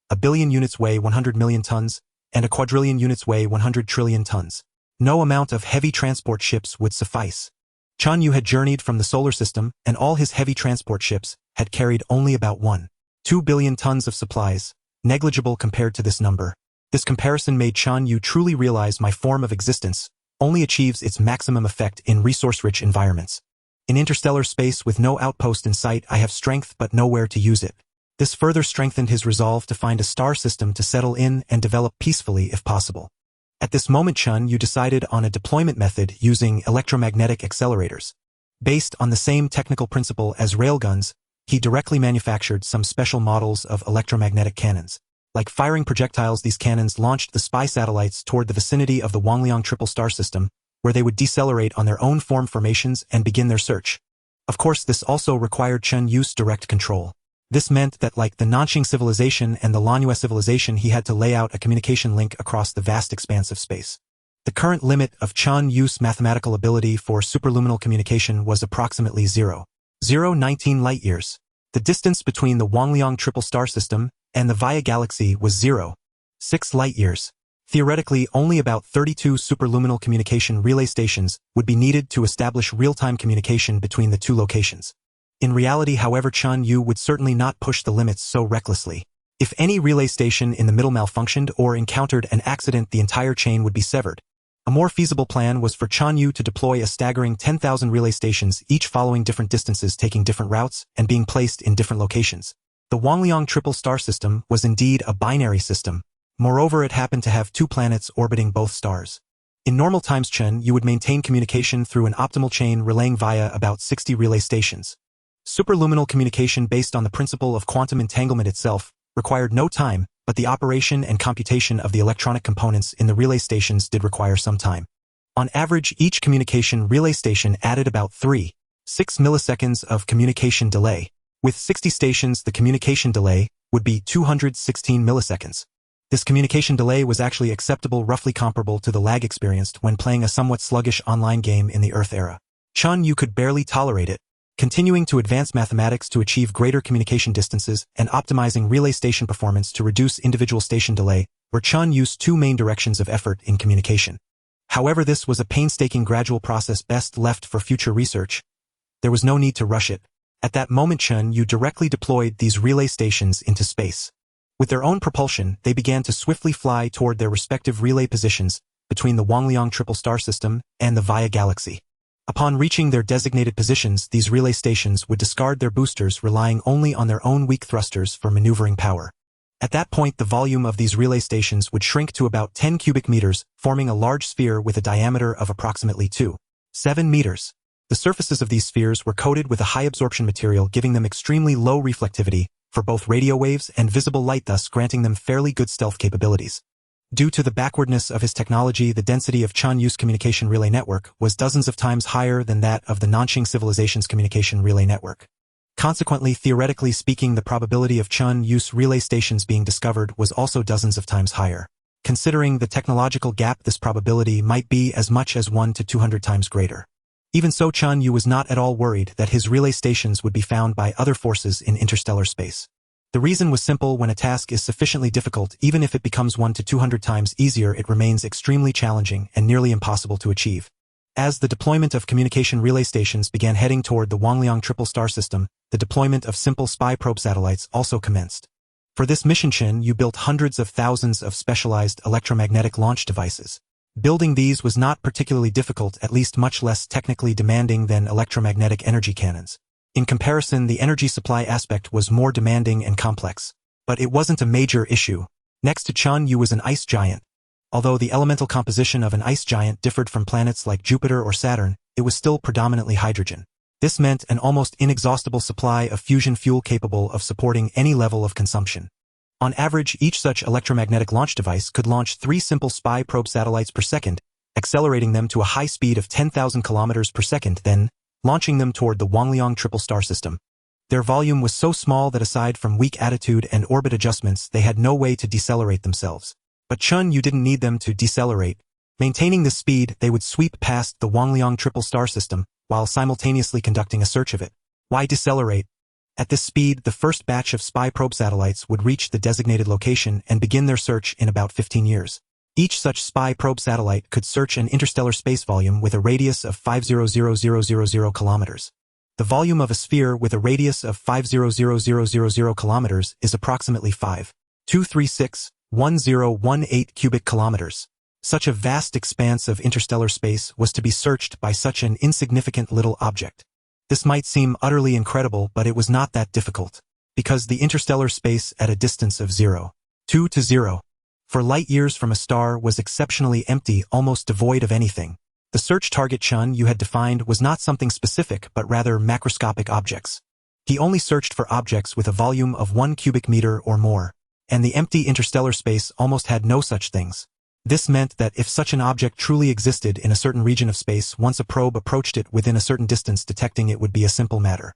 a billion units weigh 100 million tons, and a quadrillion units weigh 100 trillion tons. No amount of heavy transport ships would suffice. Chen Yue had journeyed from the solar system, and all his heavy transport ships had carried only about 1.2 billion tons of supplies, negligible compared to this number. This comparison made Chen Yue truly realize my form of existence only achieves its maximum effect in resource-rich environments. In interstellar space with no outpost in sight, I have strength but nowhere to use it. This further strengthened his resolve to find a star system to settle in and develop peacefully if possible. At this moment, Chen Yue decided on a deployment method using electromagnetic accelerators. Based on the same technical principle as railguns, he directly manufactured some special models of electromagnetic cannons. Like firing projectiles, these cannons launched the spy satellites toward the vicinity of the Huoying triple star system, where they would decelerate on their own formations and begin their search. Of course, this also required Chen Yue's direct control. This meant that, like the Nanxing civilization and the Lanyue civilization, he had to lay out a communication link across the vast expanse of space. The current limit of Chen Yue's mathematical ability for superluminal communication was approximately 0.019 light-years. The distance between the Huoying triple star system and the Via galaxy was 0.6 light-years. Theoretically, only about 32 superluminal communication relay stations would be needed to establish real-time communication between the two locations. In reality, however, Chen Yue would certainly not push the limits so recklessly. If any relay station in the middle malfunctioned or encountered an accident, the entire chain would be severed. A more feasible plan was for Chen Yue to deploy a staggering 10,000 relay stations, each following different distances, taking different routes, and being placed in different locations. The Huoying triple star system was indeed a binary system. Moreover, it happened to have 2 planets orbiting both stars. In normal times, Chen Yue would maintain communication through an optimal chain relaying via about 60 relay stations. Superluminal communication based on the principle of quantum entanglement itself required no time, but the operation and computation of the electronic components in the relay stations did require some time. On average, each communication relay station added about 3.6 milliseconds of communication delay. With 60 stations, the communication delay would be 216 milliseconds. This communication delay was actually acceptable, roughly comparable to the lag experienced when playing a somewhat sluggish online game in the Earth era. Chen Yue could barely tolerate it, continuing to advance mathematics to achieve greater communication distances and optimizing relay station performance to reduce individual station delay were Chen Yue's two main directions of effort in communication. However, this was a painstaking gradual process best left for future research. There was no need to rush it. At that moment, Chen Yue directly deployed these relay stations into space. With their own propulsion, they began to swiftly fly toward their respective relay positions between the Huoying triple star system and the Via galaxy. Upon reaching their designated positions, these relay stations would discard their boosters, relying only on their own weak thrusters for maneuvering power. At that point, the volume of these relay stations would shrink to about 10 cubic meters, forming a large sphere with a diameter of approximately 2.7 meters. The surfaces of these spheres were coated with a high absorption material, giving them extremely low reflectivity for both radio waves and visible light, thus granting them fairly good stealth capabilities. Due to the backwardness of his technology, the density of Chen Yue's communication relay network was dozens of times higher than that of the Nanqing civilization's communication relay network. Consequently, theoretically speaking, the probability of Chen Yue's relay stations being discovered was also dozens of times higher. Considering the technological gap, this probability might be as much as 1 to 200 times greater. Even so, Chen Yue was not at all worried that his relay stations would be found by other forces in interstellar space. The reason was simple: when a task is sufficiently difficult, even if it becomes 1 to 200 times easier, it remains extremely challenging and nearly impossible to achieve. As the deployment of communication relay stations began heading toward the Huoying triple star system, the deployment of simple spy probe satellites also commenced. For this mission, Chen Yue built hundreds of thousands of specialized electromagnetic launch devices. Building these was not particularly difficult, at least much less technically demanding than electromagnetic energy cannons. In comparison, the energy supply aspect was more demanding and complex. But it wasn't a major issue. Next to Chen Yue was an ice giant. Although the elemental composition of an ice giant differed from planets like Jupiter or Saturn, it was still predominantly hydrogen. This meant an almost inexhaustible supply of fusion fuel capable of supporting any level of consumption. On average, each such electromagnetic launch device could launch 3 simple spy probe satellites per second, accelerating them to a high speed of 10,000 kilometers per second, then launching them toward the Huoying triple star system. Their volume was so small that aside from weak attitude and orbit adjustments, they had no way to decelerate themselves. But Chen Yue didn't need them to decelerate. Maintaining this speed, they would sweep past the Huoying triple star system while simultaneously conducting a search of it. Why decelerate? At this speed, the first batch of spy probe satellites would reach the designated location and begin their search in about 15 years. Each such spy probe satellite could search an interstellar space volume with a radius of 500,000 kilometers. The volume of a sphere with a radius of 500,000 kilometers is approximately 5.236.1018 cubic kilometers. Such a vast expanse of interstellar space was to be searched by such an insignificant little object. This might seem utterly incredible, but it was not that difficult, because the interstellar space at a distance of 0.2 to 0 for light years from a star was exceptionally empty, almost devoid of anything. The search target Chen Yue had defined was not something specific, but rather macroscopic objects. He only searched for objects with a volume of 1 cubic meter or more, and the empty interstellar space almost had no such things. This meant that if such an object truly existed in a certain region of space, once a probe approached it within a certain distance, detecting it would be a simple matter.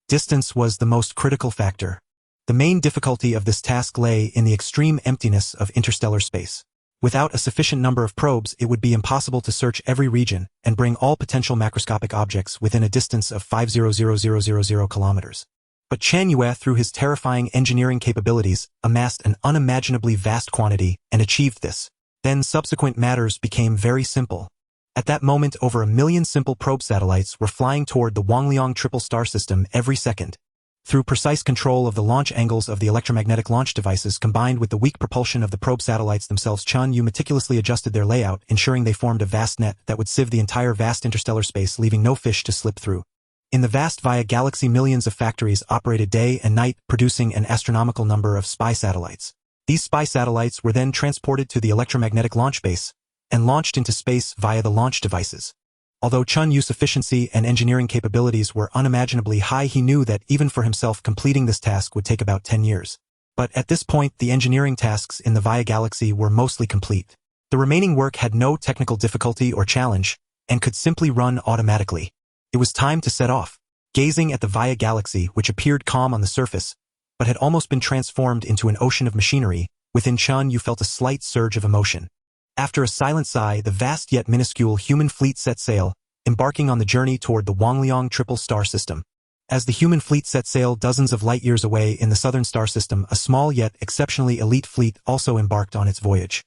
Distance was the most critical factor. The main difficulty of this task lay in the extreme emptiness of interstellar space. Without a sufficient number of probes, it would be impossible to search every region and bring all potential macroscopic objects within a distance of 500,000 kilometers. But Chen Yue, through his terrifying engineering capabilities, amassed an unimaginably vast quantity and achieved this. Then subsequent matters became very simple. At that moment, over 1 million simple probe satellites were flying toward the Huoying triple star system every second. Through precise control of the launch angles of the electromagnetic launch devices combined with the weak propulsion of the probe satellites themselves, Chen Yue meticulously adjusted their layout, ensuring they formed a vast net that would sieve the entire vast interstellar space, leaving no fish to slip through. In the vast Via galaxy, millions of factories operated day and night, producing an astronomical number of spy satellites. These spy satellites were then transported to the electromagnetic launch base and launched into space via the launch devices. Although Chen Yue's efficiency and engineering capabilities were unimaginably high, he knew that even for himself completing this task would take about 10 years. But at this point, the engineering tasks in the Via galaxy were mostly complete. The remaining work had no technical difficulty or challenge, and could simply run automatically. It was time to set off. Gazing at the Via galaxy, which appeared calm on the surface, but had almost been transformed into an ocean of machinery, within Chen Yue felt a slight surge of emotion. After a silent sigh, the vast yet minuscule human fleet set sail, embarking on the journey toward the Huoying triple star system. As the human fleet set sail dozens of light-years away in the southern star system, a small yet exceptionally elite fleet also embarked on its voyage.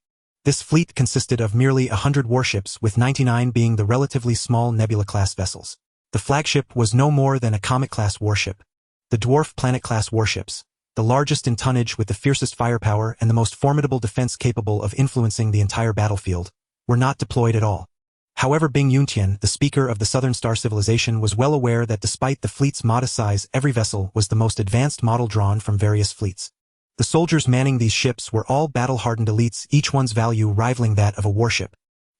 This fleet consisted of merely 100 warships, with 99 being the relatively small Nebula-class vessels. The flagship was no more than a Comet-class warship. The dwarf planet-class warships, the largest in tonnage with the fiercest firepower and the most formidable defense capable of influencing the entire battlefield, were not deployed at all. However, Bing Yuntian, the speaker of the Southern Star Civilization, was well aware that despite the fleet's modest size, every vessel was the most advanced model drawn from various fleets. The soldiers manning these ships were all battle-hardened elites, each one's value rivaling that of a warship.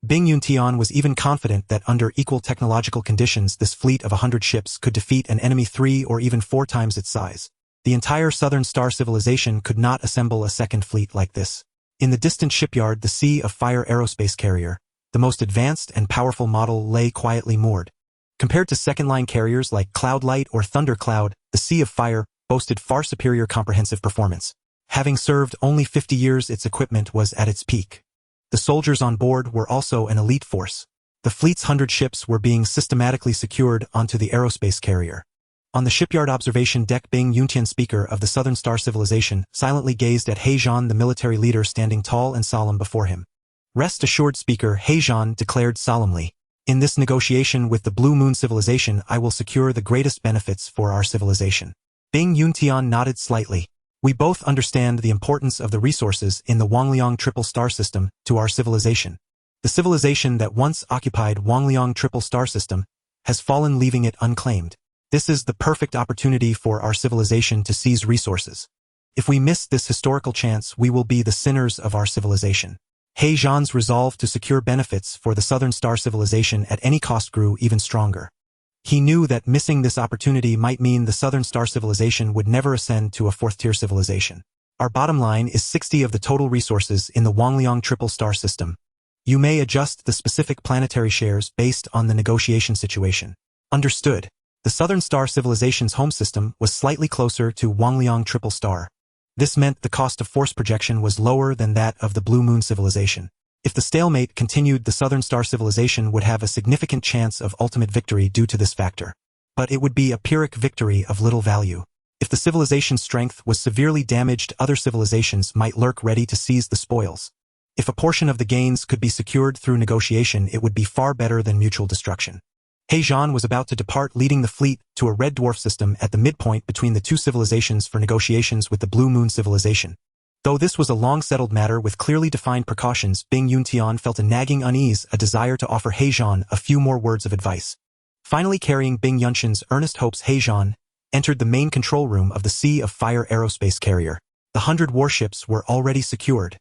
Bing Yuntian was even confident that under equal technological conditions this fleet of 100 ships could defeat an enemy 3 or even 4 times its size. The entire Southern Star Civilization could not assemble a second fleet like this. In the distant shipyard, the Sea of Fire aerospace carrier, the most advanced and powerful model, lay quietly moored. Compared to second-line carriers like Cloudlight or Thundercloud, the Sea of Fire boasted far superior comprehensive performance. Having served only 50 years, its equipment was at its peak. The soldiers on board were also an elite force. The fleet's 100 ships were being systematically secured onto the aerospace carrier. On the shipyard observation deck, Bing Yuntian, speaker of the Southern Star Civilization, silently gazed at He Zhan, the military leader, standing tall and solemn before him. Rest assured, speaker, He Zhan declared solemnly. In this negotiation with the Blue Moon Civilization, I will secure the greatest benefits for our civilization. Bing Yuntian nodded slightly. We both understand the importance of the resources in the Huoying triple star system to our civilization. The civilization that once occupied Huoying triple star system has fallen, leaving it unclaimed. This is the perfect opportunity for our civilization to seize resources. If we miss this historical chance, we will be the sinners of our civilization. He Zhan's resolve to secure benefits for the Southern Star Civilization at any cost grew even stronger. He knew that missing this opportunity might mean the Southern Star Civilization would never ascend to a 4th-tier civilization. Our bottom line is 60 of the total resources in the Huoying triple star system. You may adjust the specific planetary shares based on the negotiation situation. Understood. The Southern Star Civilization's home system was slightly closer to Huoying triple star. This meant the cost of force projection was lower than that of the Blue Moon Civilization. If the stalemate continued, the Southern Star Civilization would have a significant chance of ultimate victory due to this factor. But it would be a Pyrrhic victory of little value. If the civilization's strength was severely damaged, other civilizations might lurk ready to seize the spoils. If a portion of the gains could be secured through negotiation, it would be far better than mutual destruction. He Zhan was about to depart, leading the fleet to a red dwarf system at the midpoint between the two civilizations for negotiations with the Blue Moon Civilization. Though this was a long-settled matter with clearly defined precautions, Bing Yuntian felt a nagging unease, a desire to offer He Zhan a few more words of advice. Finally, carrying Bing Yuntian's earnest hopes, He Zhan entered the main control room of the Sea of Fire aerospace carrier. The 100 warships were already secured.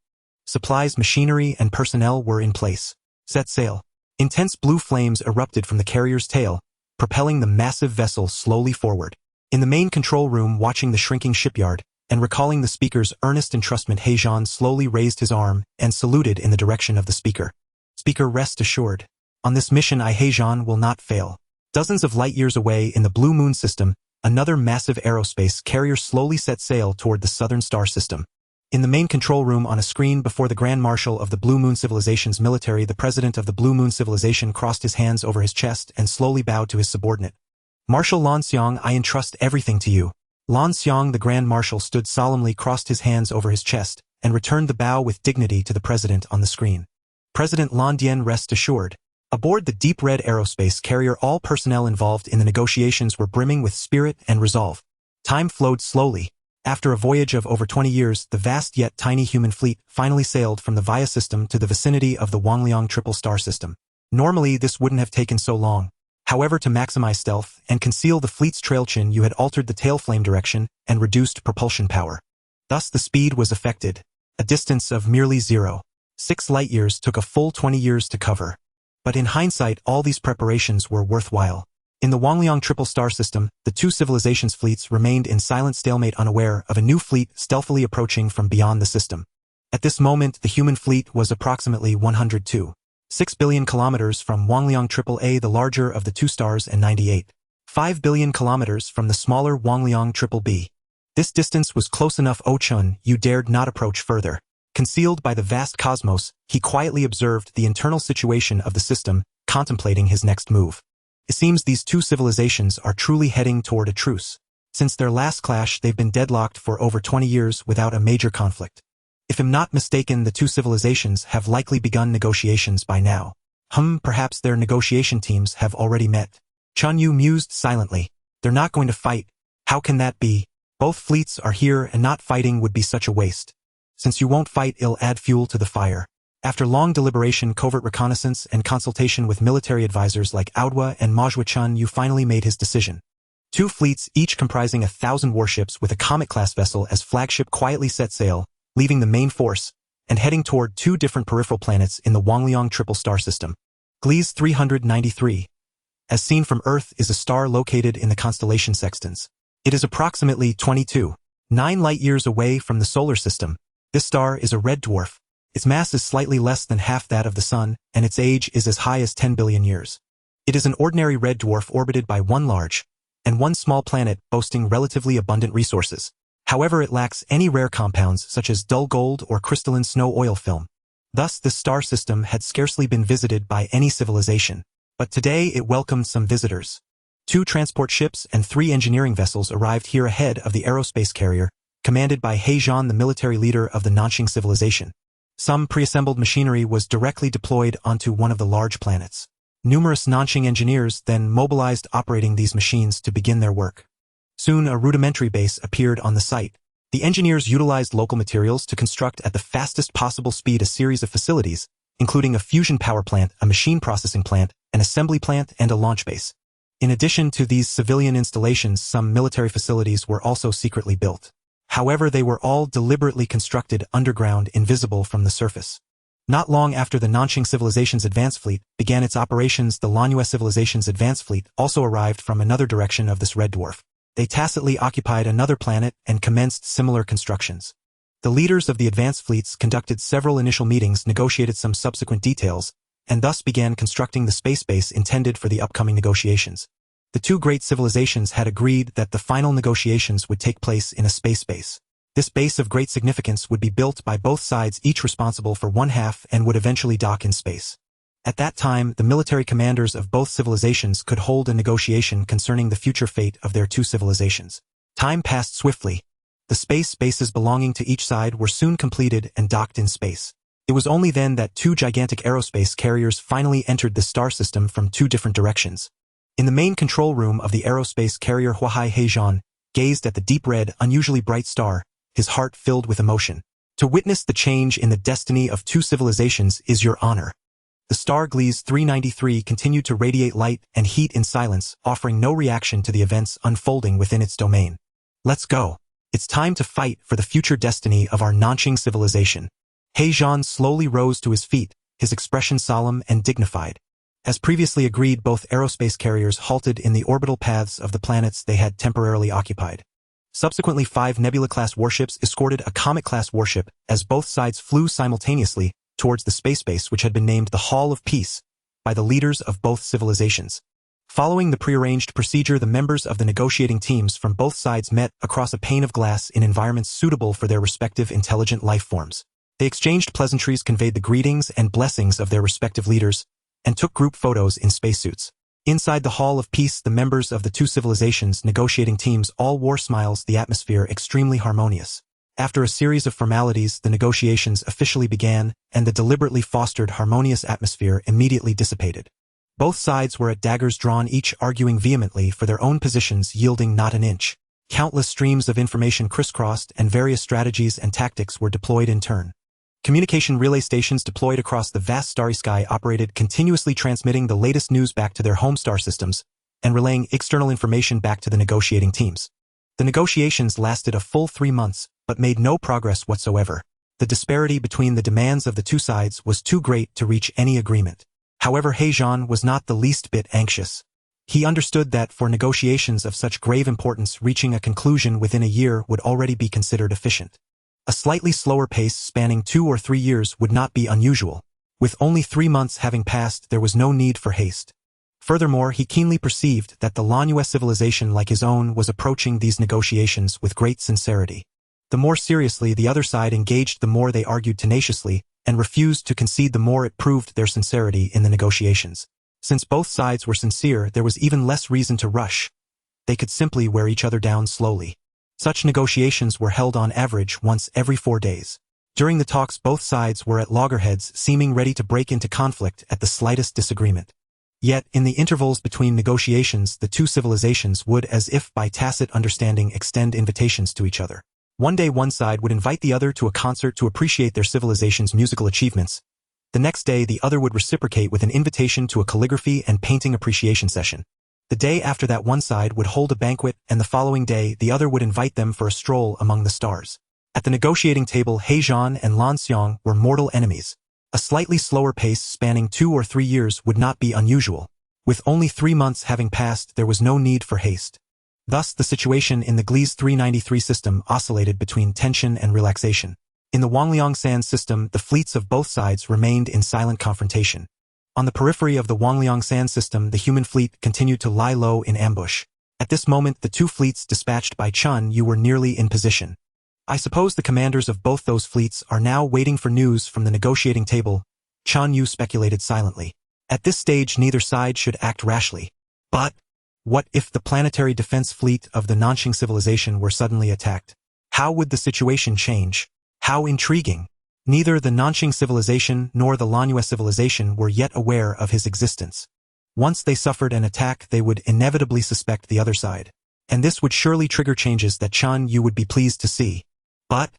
Supplies, machinery, and personnel were in place. Set sail. Intense blue flames erupted from the carrier's tail, propelling the massive vessel slowly forward. In the main control room, watching the shrinking shipyard, and recalling the speaker's earnest entrustment, He Zhan slowly raised his arm and saluted in the direction of the speaker. Speaker, rest assured. On this mission, He Zhan will not fail. Dozens of light-years away in the Blue Moon system, another massive aerospace carrier slowly set sail toward the Southern Star System. In the main control room, on a screen before the Grand Marshal of the Blue Moon Civilization's military, the president of the Blue Moon Civilization crossed his hands over his chest and slowly bowed to his subordinate. Marshal Lan Xiang, I entrust everything to you. Lan Xiang, the Grand Marshal, stood solemnly, crossed his hands over his chest, and returned the bow with dignity to the president on the screen. President Lan Dian, rest assured. Aboard the deep red aerospace carrier, all personnel involved in the negotiations were brimming with spirit and resolve. Time flowed slowly. After a voyage of over 20 years, the vast yet tiny human fleet finally sailed from the Via system to the vicinity of the Huoying triple star system. Normally, this wouldn't have taken so long. However, to maximize stealth and conceal the fleet's trail, Chen Yue had altered the tail flame direction and reduced propulsion power. Thus, the speed was affected. A distance of merely 0.6 light-years took a full 20 years to cover. But in hindsight, all these preparations were worthwhile. In the Huoying triple star system, the two civilizations' fleets remained in silent stalemate, unaware of a new fleet stealthily approaching from beyond the system. At this moment, the human fleet was approximately 102.6 billion kilometers from Huoying AAA, the larger of the two stars, and 98.5 billion kilometers from the smaller Huoying BBB. This distance was close enough Chen Yue dared not approach further. Concealed by the vast cosmos, he quietly observed the internal situation of the system, contemplating his next move. It seems these two civilizations are truly heading toward a truce. Since their last clash, they've been deadlocked for over 20 years without a major conflict. If I'm not mistaken, the two civilizations have likely begun negotiations by now. Perhaps their negotiation teams have already met. Chen Yue mused silently. They're not going to fight. How can that be? Both fleets are here, and not fighting would be such a waste. Since you won't fight, it'll add fuel to the fire. After long deliberation, covert reconnaissance, and consultation with military advisors like Aodhua and Majua, Chen Yue finally made his decision. Two fleets, each comprising 1,000 warships with a Comet-class vessel as flagship, quietly set sail, leaving the main force, and heading toward two different peripheral planets in the Huoying triple star system. Gliese 393. As seen from Earth, is a star located in the constellation Sextans. It is approximately 22.9 light-years away from the solar system. This star is a red dwarf. Its mass is slightly less than half that of the Sun, and its age is as high as 10 billion years. It is an ordinary red dwarf orbited by one large and one small planet, boasting relatively abundant resources. However, it lacks any rare compounds such as dull gold or crystalline snow oil film. Thus, this star system had scarcely been visited by any civilization. But today it welcomed some visitors. 2 transport ships and 3 engineering vessels arrived here ahead of the aerospace carrier, commanded by He Zhan, the military leader of the Nanxing civilization. Some pre-assembled machinery was directly deployed onto one of the large planets. Numerous Nanxing engineers then mobilized operating these machines to begin their work. Soon a rudimentary base appeared on the site. The engineers utilized local materials to construct at the fastest possible speed a series of facilities, including a fusion power plant, a machine processing plant, an assembly plant, and a launch base. In addition to these civilian installations, some military facilities were also secretly built. However, they were all deliberately constructed underground, invisible from the surface. Not long after the Nanxing civilization's advance fleet began its operations, the Lanyue civilization's advance fleet also arrived from another direction of this red dwarf. They tacitly occupied another planet and commenced similar constructions. The leaders of the advance fleets conducted several initial meetings, negotiated some subsequent details, and thus began constructing the space base intended for the upcoming negotiations. The two great civilizations had agreed that the final negotiations would take place in a space base. This base of great significance would be built by both sides, each responsible for one half, and would eventually dock in space. At that time, the military commanders of both civilizations could hold a negotiation concerning the future fate of their two civilizations. Time passed swiftly. The space bases belonging to each side were soon completed and docked in space. It was only then that 2 gigantic aerospace carriers finally entered the star system from 2 different directions. In the main control room of the aerospace carrier, He Zhan gazed at the deep red, unusually bright star, his heart filled with emotion. To witness the change in the destiny of 2 civilizations is your honor. The star Gliese 393 continued to radiate light and heat in silence, offering no reaction to the events unfolding within its domain. Let's go. It's time to fight for the future destiny of our Nanxing civilization. He Zhan slowly rose to his feet, his expression solemn and dignified. As previously agreed, both aerospace carriers halted in the orbital paths of the planets they had temporarily occupied. Subsequently, 5 Nebula-class warships escorted a Comet-class warship as both sides flew simultaneously towards the space base, which had been named the Hall of Peace by the leaders of both civilizations. Following the prearranged procedure, the members of the negotiating teams from both sides met across a pane of glass in environments suitable for their respective intelligent life forms. They exchanged pleasantries, conveyed the greetings and blessings of their respective leaders, and took group photos in spacesuits. Inside the Hall of Peace, the members of the two civilizations' negotiating teams all wore smiles, the atmosphere extremely harmonious. After a series of formalities, the negotiations officially began, and the deliberately fostered harmonious atmosphere immediately dissipated. Both sides were at daggers drawn, each arguing vehemently for their own positions, yielding not an inch. Countless streams of information crisscrossed, and various strategies and tactics were deployed in turn. Communication relay stations deployed across the vast starry sky operated, continuously transmitting the latest news back to their home star systems, and relaying external information back to the negotiating teams. The negotiations lasted a full 3 months, but made no progress whatsoever. The disparity between the demands of the two sides was too great to reach any agreement. However, He Zhan was not the least bit anxious. He understood that for negotiations of such grave importance, reaching a conclusion within a year would already be considered efficient. A slightly slower pace spanning 2 or 3 years would not be unusual. With only 3 months having passed, there was no need for haste. Furthermore, he keenly perceived that the Yue civilization like his own was approaching these negotiations with great sincerity. The more seriously the other side engaged, the more they argued tenaciously, and refused to concede, the more it proved their sincerity in the negotiations. Since both sides were sincere, there was even less reason to rush. They could simply wear each other down slowly. Such negotiations were held on average once every 4 days. During the talks, both sides were at loggerheads, seeming ready to break into conflict at the slightest disagreement. Yet, in the intervals between negotiations, the two civilizations would, as if by tacit understanding, extend invitations to each other. One day one side would invite the other to a concert to appreciate their civilization's musical achievements. The next day the other would reciprocate with an invitation to a calligraphy and painting appreciation session. The day after that one side would hold a banquet, and the following day the other would invite them for a stroll among the stars. At the negotiating table, He Zhan and Lan Xiang were mortal enemies. A slightly slower pace spanning 2 or 3 years would not be unusual. With only 3 months having passed, there was no need for haste. Thus, the situation in the Gliese 393 system oscillated between tension and relaxation. In the Wangliang-san system, the fleets of both sides remained in silent confrontation. On the periphery of the Wangliang-san system, the human fleet continued to lie low in ambush. At this moment, the two fleets dispatched by Chen Yue were nearly in position. I suppose the commanders of both those fleets are now waiting for news from the negotiating table, Chen Yue speculated silently. At this stage, neither side should act rashly. But what if the planetary defense fleet of the Nanxing civilization were suddenly attacked? How would the situation change? How intriguing! Neither the Nanxing civilization nor the Yue civilization were yet aware of his existence. Once they suffered an attack, they would inevitably suspect the other side. And this would surely trigger changes that Chen Yue would be pleased to see. But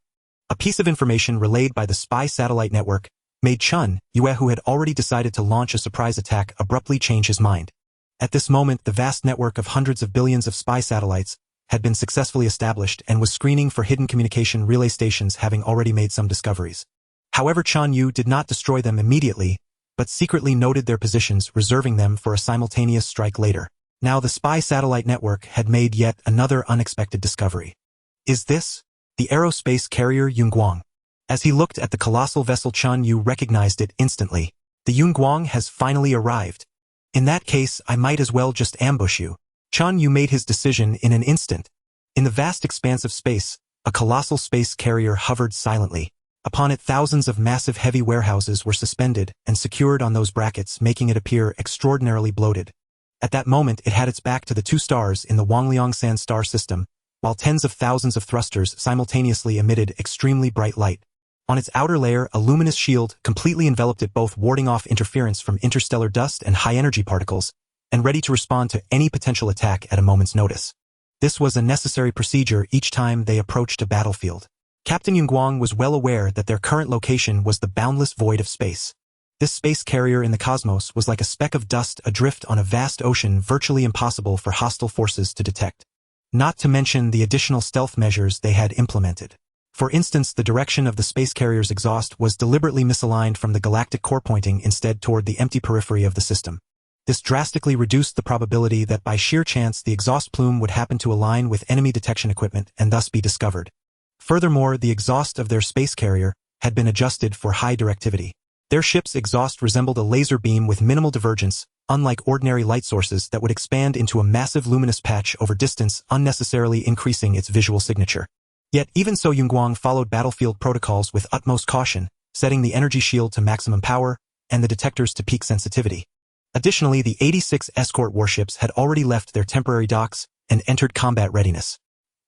a piece of information relayed by the spy satellite network made Chen Yue, who had already decided to launch a surprise attack, abruptly change his mind. At this moment, the vast network of hundreds of billions of spy satellites had been successfully established and was screening for hidden communication relay stations, having already made some discoveries. However, Chen Yue did not destroy them immediately, but secretly noted their positions, reserving them for a simultaneous strike later. Now the spy satellite network had made yet another unexpected discovery. Is this the aerospace carrier Yunguang? As he looked at the colossal vessel, Chen Yue recognized it instantly. The Yunguang has finally arrived. In that case, I might as well just ambush you. Chen Yue made his decision in an instant. In the vast expanse of space, a colossal space carrier hovered silently. Upon it, thousands of massive heavy warehouses were suspended and secured on those brackets, making it appear extraordinarily bloated. At that moment, it had its back to the 2 stars in the Wangliang-san star system, while tens of thousands of thrusters simultaneously emitted extremely bright light. On its outer layer, a luminous shield completely enveloped it, both warding off interference from interstellar dust and high-energy particles, and ready to respond to any potential attack at a moment's notice. This was a necessary procedure each time they approached a battlefield. Captain Yunguang was well aware that their current location was the boundless void of space. This space carrier in the cosmos was like a speck of dust adrift on a vast ocean, virtually impossible for hostile forces to detect. Not to mention the additional stealth measures they had implemented. For instance, the direction of the space carrier's exhaust was deliberately misaligned from the galactic core, pointing instead toward the empty periphery of the system. This drastically reduced the probability that by sheer chance the exhaust plume would happen to align with enemy detection equipment and thus be discovered. Furthermore, the exhaust of their space carrier had been adjusted for high directivity. Their ship's exhaust resembled a laser beam with minimal divergence, unlike ordinary light sources that would expand into a massive luminous patch over distance, unnecessarily increasing its visual signature. Yet even so, Yunguang followed battlefield protocols with utmost caution, setting the energy shield to maximum power and the detectors to peak sensitivity. Additionally, the 86 escort warships had already left their temporary docks and entered combat readiness.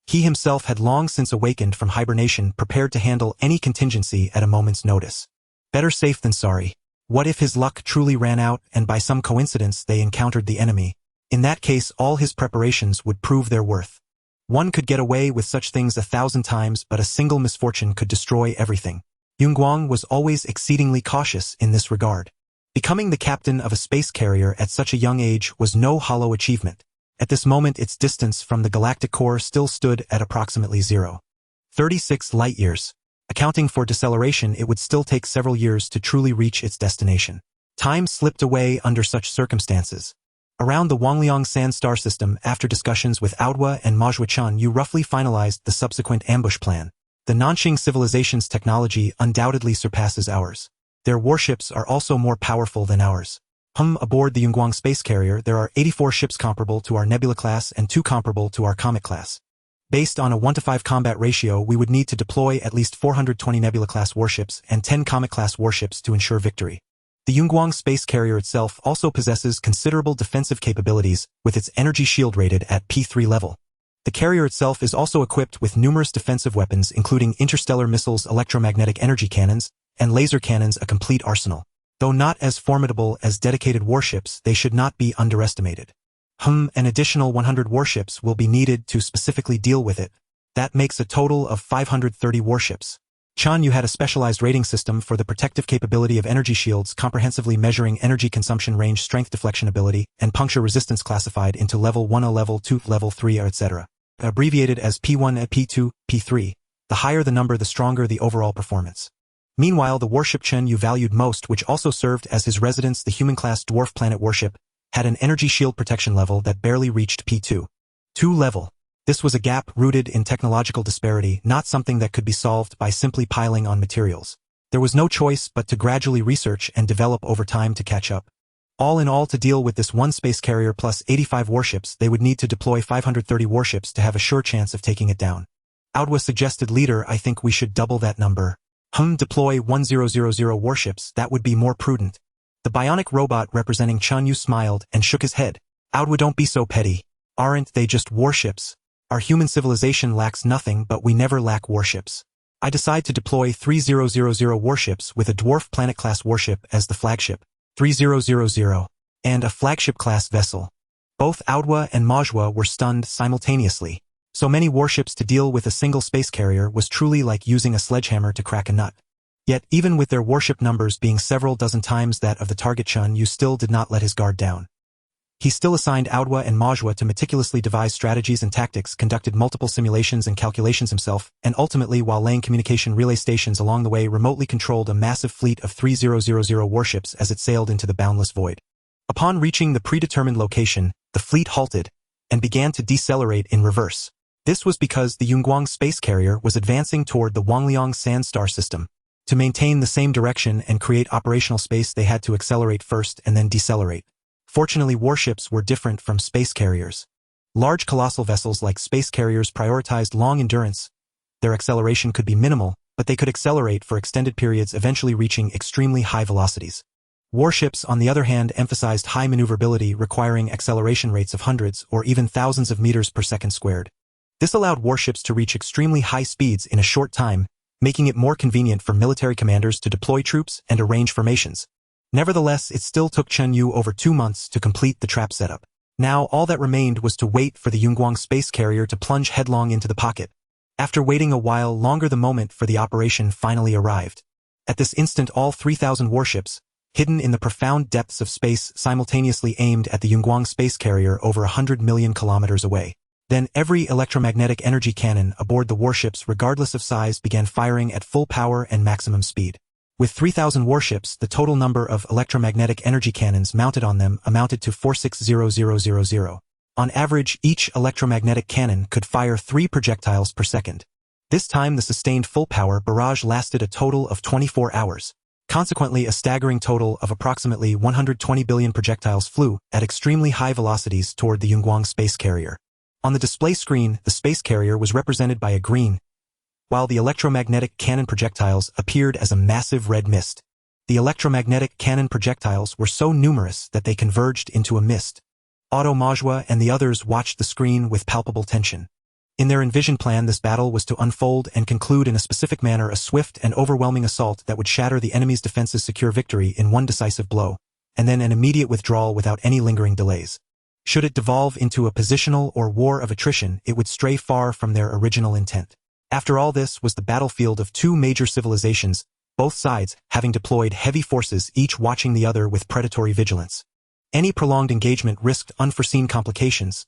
He himself had long since awakened from hibernation, prepared to handle any contingency at a moment's notice. Better safe than sorry. What if his luck truly ran out and by some coincidence they encountered the enemy? In that case, all his preparations would prove their worth. One could get away with such things 1,000 times, but a single misfortune could destroy everything. Yunguang was always exceedingly cautious in this regard. Becoming the captain of a space carrier at such a young age was no hollow achievement. At this moment, its distance from the galactic core still stood at approximately 0.36 light-years. Accounting for deceleration, it would still take several years to truly reach its destination. Time slipped away under such circumstances. Around the Wangliang-san star system, after discussions with Aodhua and Majua, Chen Yue roughly finalized the subsequent ambush plan. The Nanxing civilization's technology undoubtedly surpasses ours. Their warships are also more powerful than ours. Aboard the Yunguang space carrier, there are 84 ships comparable to our Nebula class and 2 comparable to our Comet class. Based on a 1-to-5 combat ratio, we would need to deploy at least 420 Nebula-class warships and 10 Comet-class warships to ensure victory. The Yunguang space carrier itself also possesses considerable defensive capabilities, with its energy shield rated at P3 level. The carrier itself is also equipped with numerous defensive weapons including interstellar missiles, electromagnetic energy cannons, and laser cannons, a complete arsenal. Though not as formidable as dedicated warships, they should not be underestimated. An additional 100 warships will be needed to specifically deal with it. That makes a total of 530 warships. Chen Yue had a specialized rating system for the protective capability of energy shields, comprehensively measuring energy consumption, range, strength, deflection ability, and puncture resistance, classified into level 1, level 2, level 3, etc. Abbreviated as P1, P2, P3. The higher the number, the stronger the overall performance. Meanwhile, the warship Chen Yue valued most, which also served as his residence, the human-class dwarf planet warship, had an energy shield protection level that barely reached P2 level. This was a gap rooted in technological disparity, not something that could be solved by simply piling on materials. There was no choice but to gradually research and develop over time to catch up. All in all, to deal with this one space carrier plus 85 warships, they would need to deploy 530 warships to have a sure chance of taking it down. Aodwa suggested, "Leader, I think we should double that number." Deploy 1000 warships, that would be more prudent. The bionic robot representing Chen Yue smiled and shook his head. Aodwa, don't be so petty. Aren't they just warships? Our human civilization lacks nothing, but we never lack warships. I decide to deploy 3000 warships with a dwarf planet-class warship as the flagship, 3000, and a flagship-class vessel. Both Aodwa and Majwa were stunned simultaneously. So many warships to deal with a single space carrier was truly like using a sledgehammer to crack a nut. Yet, even with their warship numbers being several dozen times that of the target, Chen Yue still did not let his guard down. He still assigned Aodwa and Majwa to meticulously devise strategies and tactics, conducted multiple simulations and calculations himself, and ultimately, while laying communication relay stations along the way, remotely controlled a massive fleet of 3000 warships as it sailed into the boundless void. Upon reaching the predetermined location, the fleet halted and began to decelerate in reverse. This was because the Yunguang space carrier was advancing toward the Wangliang sand star system. To maintain the same direction and create operational space, they had to accelerate first and then decelerate. Fortunately, warships were different from space carriers. Large colossal vessels like space carriers prioritized long endurance. Their acceleration could be minimal, but they could accelerate for extended periods, eventually reaching extremely high velocities. Warships, on the other hand, emphasized high maneuverability, requiring acceleration rates of hundreds or even thousands of meters per second squared. This allowed warships to reach extremely high speeds in a short time, making it more convenient for military commanders to deploy troops and arrange formations. Nevertheless, it still took Chen Yue over 2 months to complete the trap setup. Now, all that remained was to wait for the Yunguang space carrier to plunge headlong into the pocket. After waiting a while longer, the moment for the operation finally arrived. At this instant, all 3,000 warships, hidden in the profound depths of space, simultaneously aimed at the Yunguang space carrier over 100 million kilometers away. Then every electromagnetic energy cannon aboard the warships, regardless of size, began firing at full power and maximum speed. With 3,000 warships, the total number of electromagnetic energy cannons mounted on them amounted to 460000. On average, each electromagnetic cannon could fire 3 projectiles per second. This time, the sustained full-power barrage lasted a total of 24 hours. Consequently, a staggering total of approximately 120 billion projectiles flew at extremely high velocities toward the Yunguang space carrier. On the display screen, the space carrier was represented by a green, while the electromagnetic cannon projectiles appeared as a massive red mist. The electromagnetic cannon projectiles were so numerous that they converged into a mist. Otto, Majwa, and the others watched the screen with palpable tension. In their envisioned plan, this battle was to unfold and conclude in a specific manner, a swift and overwhelming assault that would shatter the enemy's defenses, secure victory in one decisive blow, and then an immediate withdrawal without any lingering delays. Should it devolve into a positional or war of attrition, it would stray far from their original intent. After all, this was the battlefield of 2 major civilizations, both sides having deployed heavy forces, each watching the other with predatory vigilance. Any prolonged engagement risked unforeseen complications.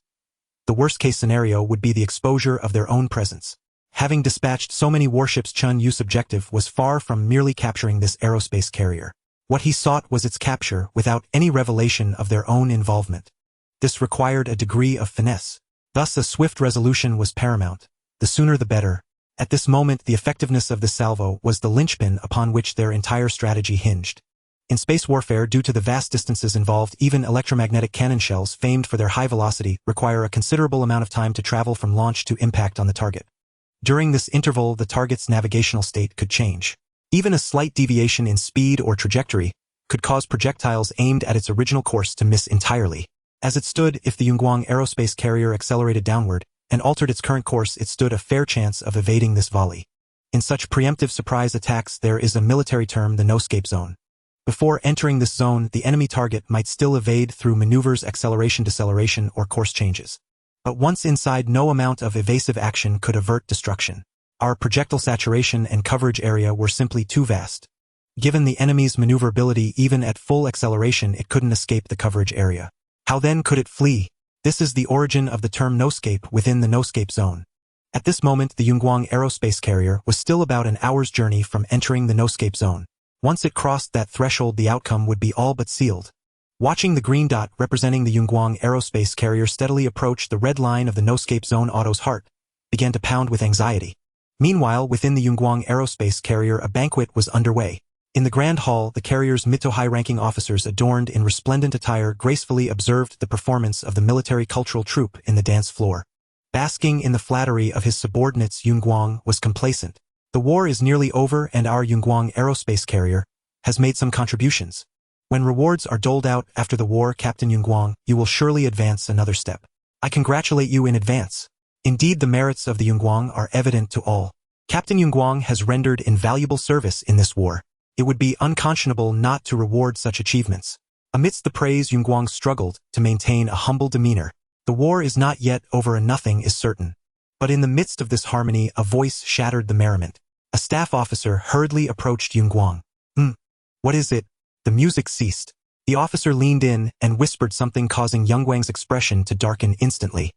The worst-case scenario would be the exposure of their own presence. Having dispatched so many warships, Chen Yue's objective was far from merely capturing this aerospace carrier. What he sought was its capture without any revelation of their own involvement. This required a degree of finesse. Thus, a swift resolution was paramount. The sooner the better. At this moment, the effectiveness of this salvo was the linchpin upon which their entire strategy hinged. In space warfare, due to the vast distances involved, even electromagnetic cannon shells, famed for their high velocity, require a considerable amount of time to travel from launch to impact on the target. During this interval, the target's navigational state could change. Even a slight deviation in speed or trajectory could cause projectiles aimed at its original course to miss entirely. As it stood, if the Huoying aerospace carrier accelerated downward and altered its current course, it stood a fair chance of evading this volley. In such preemptive surprise attacks, there is a military term, the no-escape zone. Before entering this zone, the enemy target might still evade through maneuvers, acceleration, deceleration, or course changes. But once inside, no amount of evasive action could avert destruction. Our projectile saturation and coverage area were simply too vast. Given the enemy's maneuverability, even at full acceleration, it couldn't escape the coverage area. How then could it flee? This is the origin of the term no-escape within the no-escape zone. At this moment, the Huoying aerospace carrier was still about an hour's journey from entering the no-escape zone. Once it crossed that threshold, the outcome would be all but sealed. Watching the green dot representing the Huoying aerospace carrier steadily approach the red line of the no-escape zone, Otto's heart began to pound with anxiety. Meanwhile, within the Huoying aerospace carrier, a banquet was underway. In the grand hall, the carrier's mid to high-ranking officers adorned in resplendent attire gracefully observed the performance of the military cultural troupe in the dance floor. Basking in the flattery of his subordinates, Huoying was complacent. The war is nearly over and our Huoying aerospace carrier has made some contributions. When rewards are doled out after the war, Captain Huoying, you will surely advance another step. I congratulate you in advance. Indeed, the merits of the Huoying are evident to all. Captain Huoying has rendered invaluable service in this war. It would be unconscionable not to reward such achievements. Amidst the praise, Huoying struggled to maintain a humble demeanor. The war is not yet over and nothing is certain. But in the midst of this harmony, a voice shattered the merriment. A staff officer hurriedly approached Huoying. What is it? The music ceased. The officer leaned in and whispered something, causing Huoying's expression to darken instantly.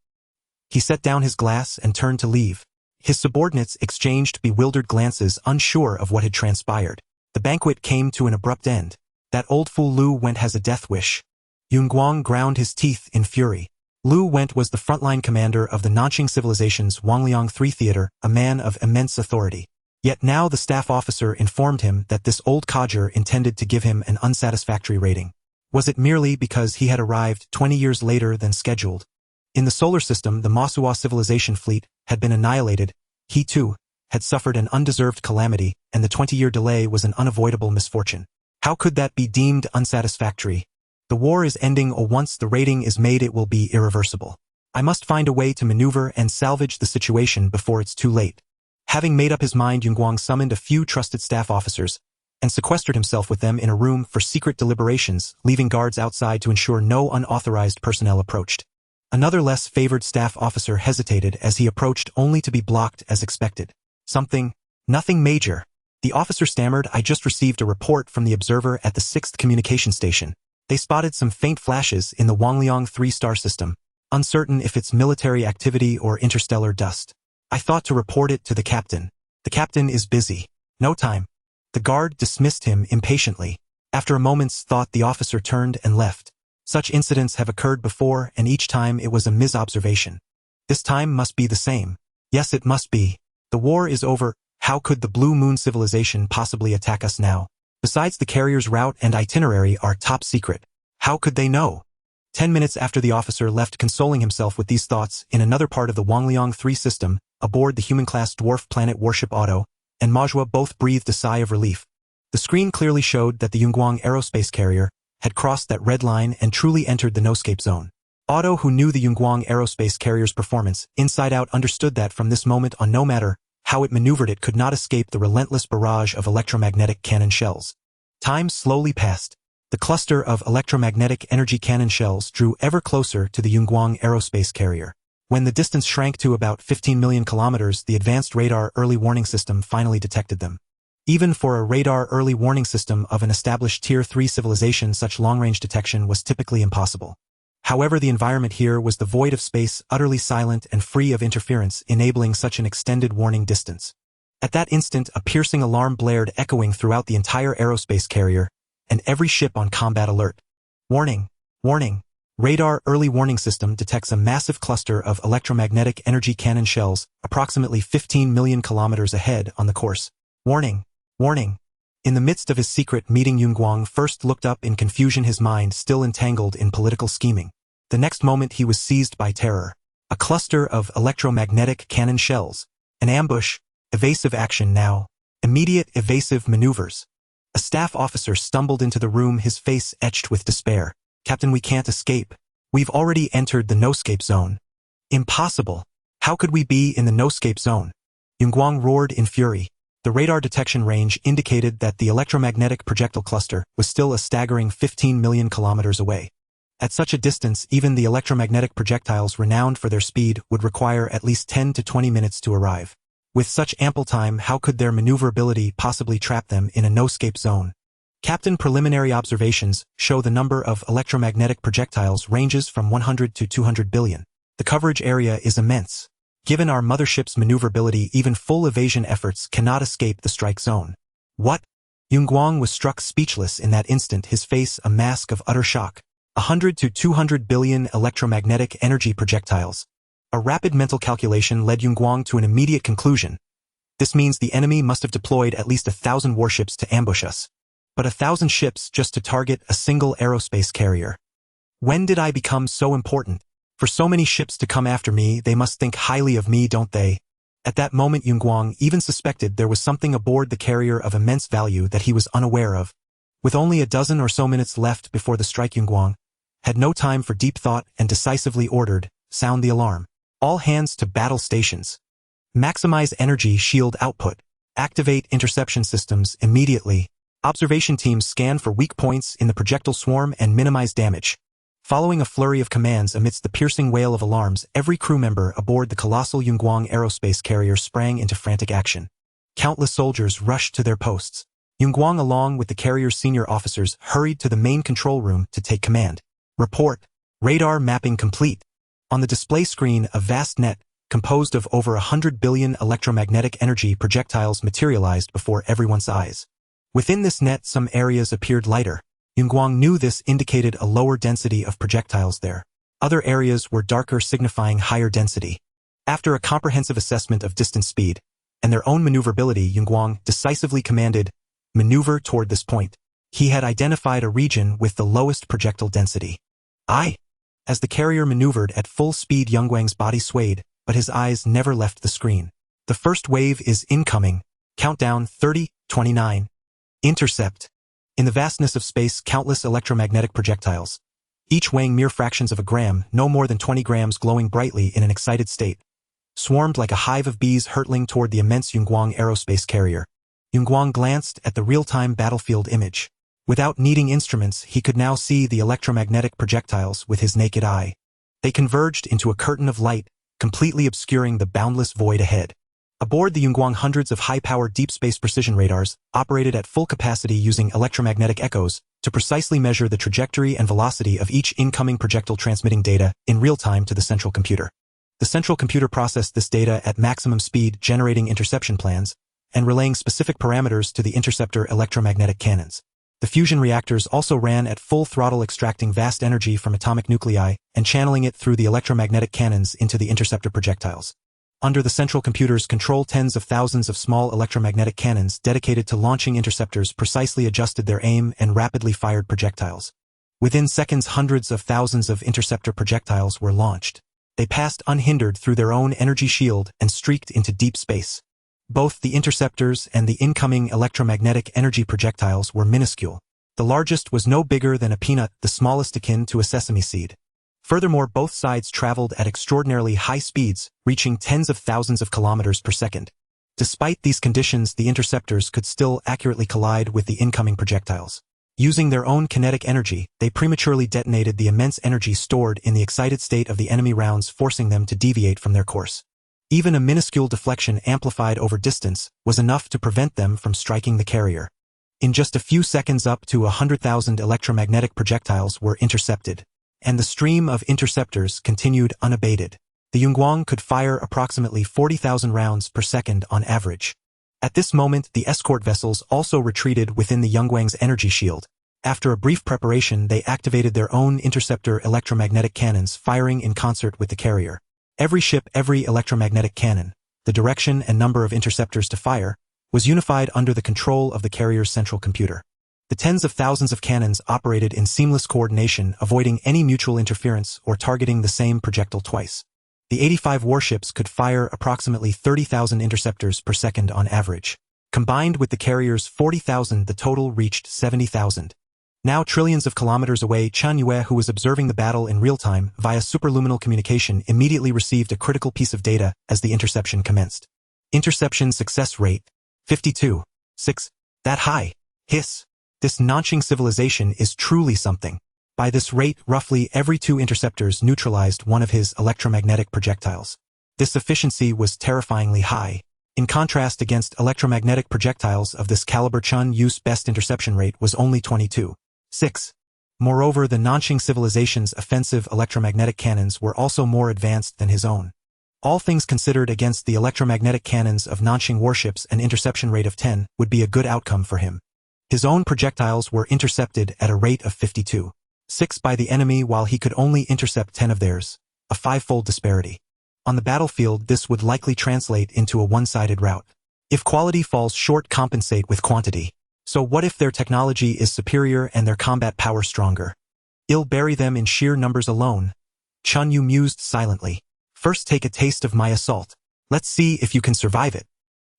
He set down his glass and turned to leave. His subordinates exchanged bewildered glances, unsure of what had transpired. The banquet came to an abrupt end. That old fool Lu Went has a death wish. Huoying ground his teeth in fury. Lu Went was the frontline commander of the Nanqing civilization's Wangliang III theater, a man of immense authority. Yet now the staff officer informed him that this old codger intended to give him an unsatisfactory rating. Was it merely because he had arrived 20 years later than scheduled? In the solar system, the Masuwa civilization fleet had been annihilated. He, too, had suffered an undeserved calamity, and the 20-year delay was an unavoidable misfortune. How could that be deemed unsatisfactory? The war is ending, or once the rating is made, it will be irreversible. I must find a way to maneuver and salvage the situation before it's too late. Having made up his mind, Huoying summoned a few trusted staff officers and sequestered himself with them in a room for secret deliberations, leaving guards outside to ensure no unauthorized personnel approached. Another less favored staff officer hesitated as he approached, only to be blocked as expected. Nothing major. The officer stammered, I just received a report from the observer at the 6th communication station. They spotted some faint flashes in the Wangliang 3 star system, uncertain if it's military activity or interstellar dust. I thought to report it to the captain. The captain is busy. No time. The guard dismissed him impatiently. After a moment's thought, the officer turned and left. Such incidents have occurred before, and each time it was a misobservation. This time must be the same. Yes, it must be. The war is over. How could the Blue Moon civilization possibly attack us now? Besides, the carrier's route and itinerary are top secret. How could they know? 10 minutes after the officer left, consoling himself with these thoughts, in another part of the Wangliang 3 system, aboard the human-class dwarf planet Warship Otto and Majua both breathed a sigh of relief. The screen clearly showed that the Huoying aerospace carrier had crossed that red line and truly entered the no-escape zone. Otto, who knew the Huoying aerospace carrier's performance inside out, understood that from this moment on, no matter how it maneuvered, it could not escape the relentless barrage of electromagnetic cannon shells. Time slowly passed. The cluster of electromagnetic energy cannon shells drew ever closer to the Huoying aerospace carrier. When the distance shrank to about 15 million kilometers, the advanced radar early warning system finally detected them. Even for a radar early warning system of an established Tier 3 civilization, such long-range detection was typically impossible. However, the environment here was the void of space, utterly silent and free of interference, enabling such an extended warning distance. At that instant, a piercing alarm blared, echoing throughout the entire aerospace carrier, and every ship on combat alert. Warning! Warning! Radar early warning system detects a massive cluster of electromagnetic energy cannon shells approximately 15 million kilometers ahead on the course. Warning! Warning! In the midst of his secret meeting, Yunguang first looked up in confusion, his mind still entangled in political scheming. The next moment he was seized by terror. A cluster of electromagnetic cannon shells. An ambush. Evasive action now. Immediate evasive maneuvers. A staff officer stumbled into the room, his face etched with despair. Captain, we can't escape. We've already entered the no-escape zone. Impossible. How could we be in the no-escape zone? Yunguang roared in fury. The radar detection range indicated that the electromagnetic projectile cluster was still a staggering 15 million kilometers away. At such a distance, even the electromagnetic projectiles renowned for their speed would require at least 10 to 20 minutes to arrive. With such ample time, how could their maneuverability possibly trap them in a no-escape zone? Captain, preliminary observations show the number of electromagnetic projectiles ranges from 100 to 200 billion. The coverage area is immense. Given our mothership's maneuverability, even full evasion efforts cannot escape the strike zone. What? Yunguang was struck speechless in that instant, his face a mask of utter shock. 100 to 200 billion electromagnetic energy projectiles. A rapid mental calculation led Yunguang to an immediate conclusion. This means the enemy must have deployed at least 1,000 warships to ambush us. But 1,000 ships just to target a single aerospace carrier. When did I become so important? For so many ships to come after me, they must think highly of me, don't they? At that moment, Yunguang even suspected there was something aboard the carrier of immense value that he was unaware of. With only a dozen or so minutes left before the strike, Yunguang had no time for deep thought and decisively ordered, sound the alarm. All hands to battle stations. Maximize energy shield output. Activate interception systems immediately. Observation teams scan for weak points in the projectile swarm and minimize damage. Following a flurry of commands amidst the piercing wail of alarms, every crew member aboard the colossal Yunguang aerospace carrier sprang into frantic action. Countless soldiers rushed to their posts. Yunguang, along with the carrier's senior officers, hurried to the main control room to take command. Report. Radar mapping complete. On the display screen, a vast net, composed of over 100 billion electromagnetic energy projectiles, materialized before everyone's eyes. Within this net, some areas appeared lighter. Yunguang knew this indicated a lower density of projectiles there. Other areas were darker, signifying higher density. After a comprehensive assessment of distance, speed, and their own maneuverability, Yunguang decisively commanded, maneuver toward this point. He had identified a region with the lowest projectile density. As the carrier maneuvered at full speed, Yunguang's body swayed, but his eyes never left the screen. The first wave is incoming. Countdown 30, 29. Intercept. In the vastness of space, countless electromagnetic projectiles, each weighing mere fractions of a gram, no more than 20 grams, glowing brightly in an excited state, swarmed like a hive of bees hurtling toward the immense Yunguang aerospace carrier. Yunguang glanced at the real-time battlefield image. Without needing instruments, he could now see the electromagnetic projectiles with his naked eye. They converged into a curtain of light, completely obscuring the boundless void ahead. Aboard the Yunguang, hundreds of high-powered deep space precision radars operated at full capacity using electromagnetic echoes to precisely measure the trajectory and velocity of each incoming projectile, transmitting data in real time to the central computer. The central computer processed this data at maximum speed, generating interception plans and relaying specific parameters to the interceptor electromagnetic cannons. The fusion reactors also ran at full throttle, extracting vast energy from atomic nuclei and channeling it through the electromagnetic cannons into the interceptor projectiles. Under the central computer's control, tens of thousands of small electromagnetic cannons dedicated to launching interceptors precisely adjusted their aim and rapidly fired projectiles. Within seconds, hundreds of thousands of interceptor projectiles were launched. They passed unhindered through their own energy shield and streaked into deep space. Both the interceptors and the incoming electromagnetic energy projectiles were minuscule. The largest was no bigger than a peanut, the smallest akin to a sesame seed. Furthermore, both sides traveled at extraordinarily high speeds, reaching tens of thousands of kilometers per second. Despite these conditions, the interceptors could still accurately collide with the incoming projectiles. Using their own kinetic energy, they prematurely detonated the immense energy stored in the excited state of the enemy rounds, forcing them to deviate from their course. Even a minuscule deflection amplified over distance was enough to prevent them from striking the carrier. In just a few seconds, up to 100,000 electromagnetic projectiles were intercepted, and the stream of interceptors continued unabated. The Yunguang could fire approximately 40,000 rounds per second on average. At this moment, the escort vessels also retreated within the Yunguang's energy shield, After a brief preparation, they activated their own interceptor electromagnetic cannons, firing in concert with the carrier. Every ship, every electromagnetic cannon, the direction and number of interceptors to fire, was unified under the control of the carrier's central computer. The tens of thousands of cannons operated in seamless coordination, avoiding any mutual interference or targeting the same projectile twice. The 85 warships could fire approximately 30,000 interceptors per second on average. Combined with the carrier's 40,000, the total reached 70,000. Now trillions of kilometers away, Chen Yue, who was observing the battle in real time via superluminal communication, immediately received a critical piece of data as the interception commenced. Interception success rate, 52.6. That high. Hiss. This Nanxing civilization is truly something. By this rate, roughly every 2 interceptors neutralized one of his electromagnetic projectiles. This efficiency was terrifyingly high. In contrast, against electromagnetic projectiles of this caliber, Chen Yue's best interception rate was only 22.6. Moreover, the Nanxing civilization's offensive electromagnetic cannons were also more advanced than his own. All things considered, against the electromagnetic cannons of Nanxing warships, an interception rate of 10 would be a good outcome for him. His own projectiles were intercepted at a rate of 52.6 by the enemy, while he could only intercept 10 of theirs, a 5-fold disparity. On the battlefield, this would likely translate into a one-sided rout. If quality falls short, compensate with quantity. So what if their technology is superior and their combat power stronger? I'll bury them in sheer numbers alone. Chen Yue mused silently. First, take a taste of my assault. Let's see if you can survive it.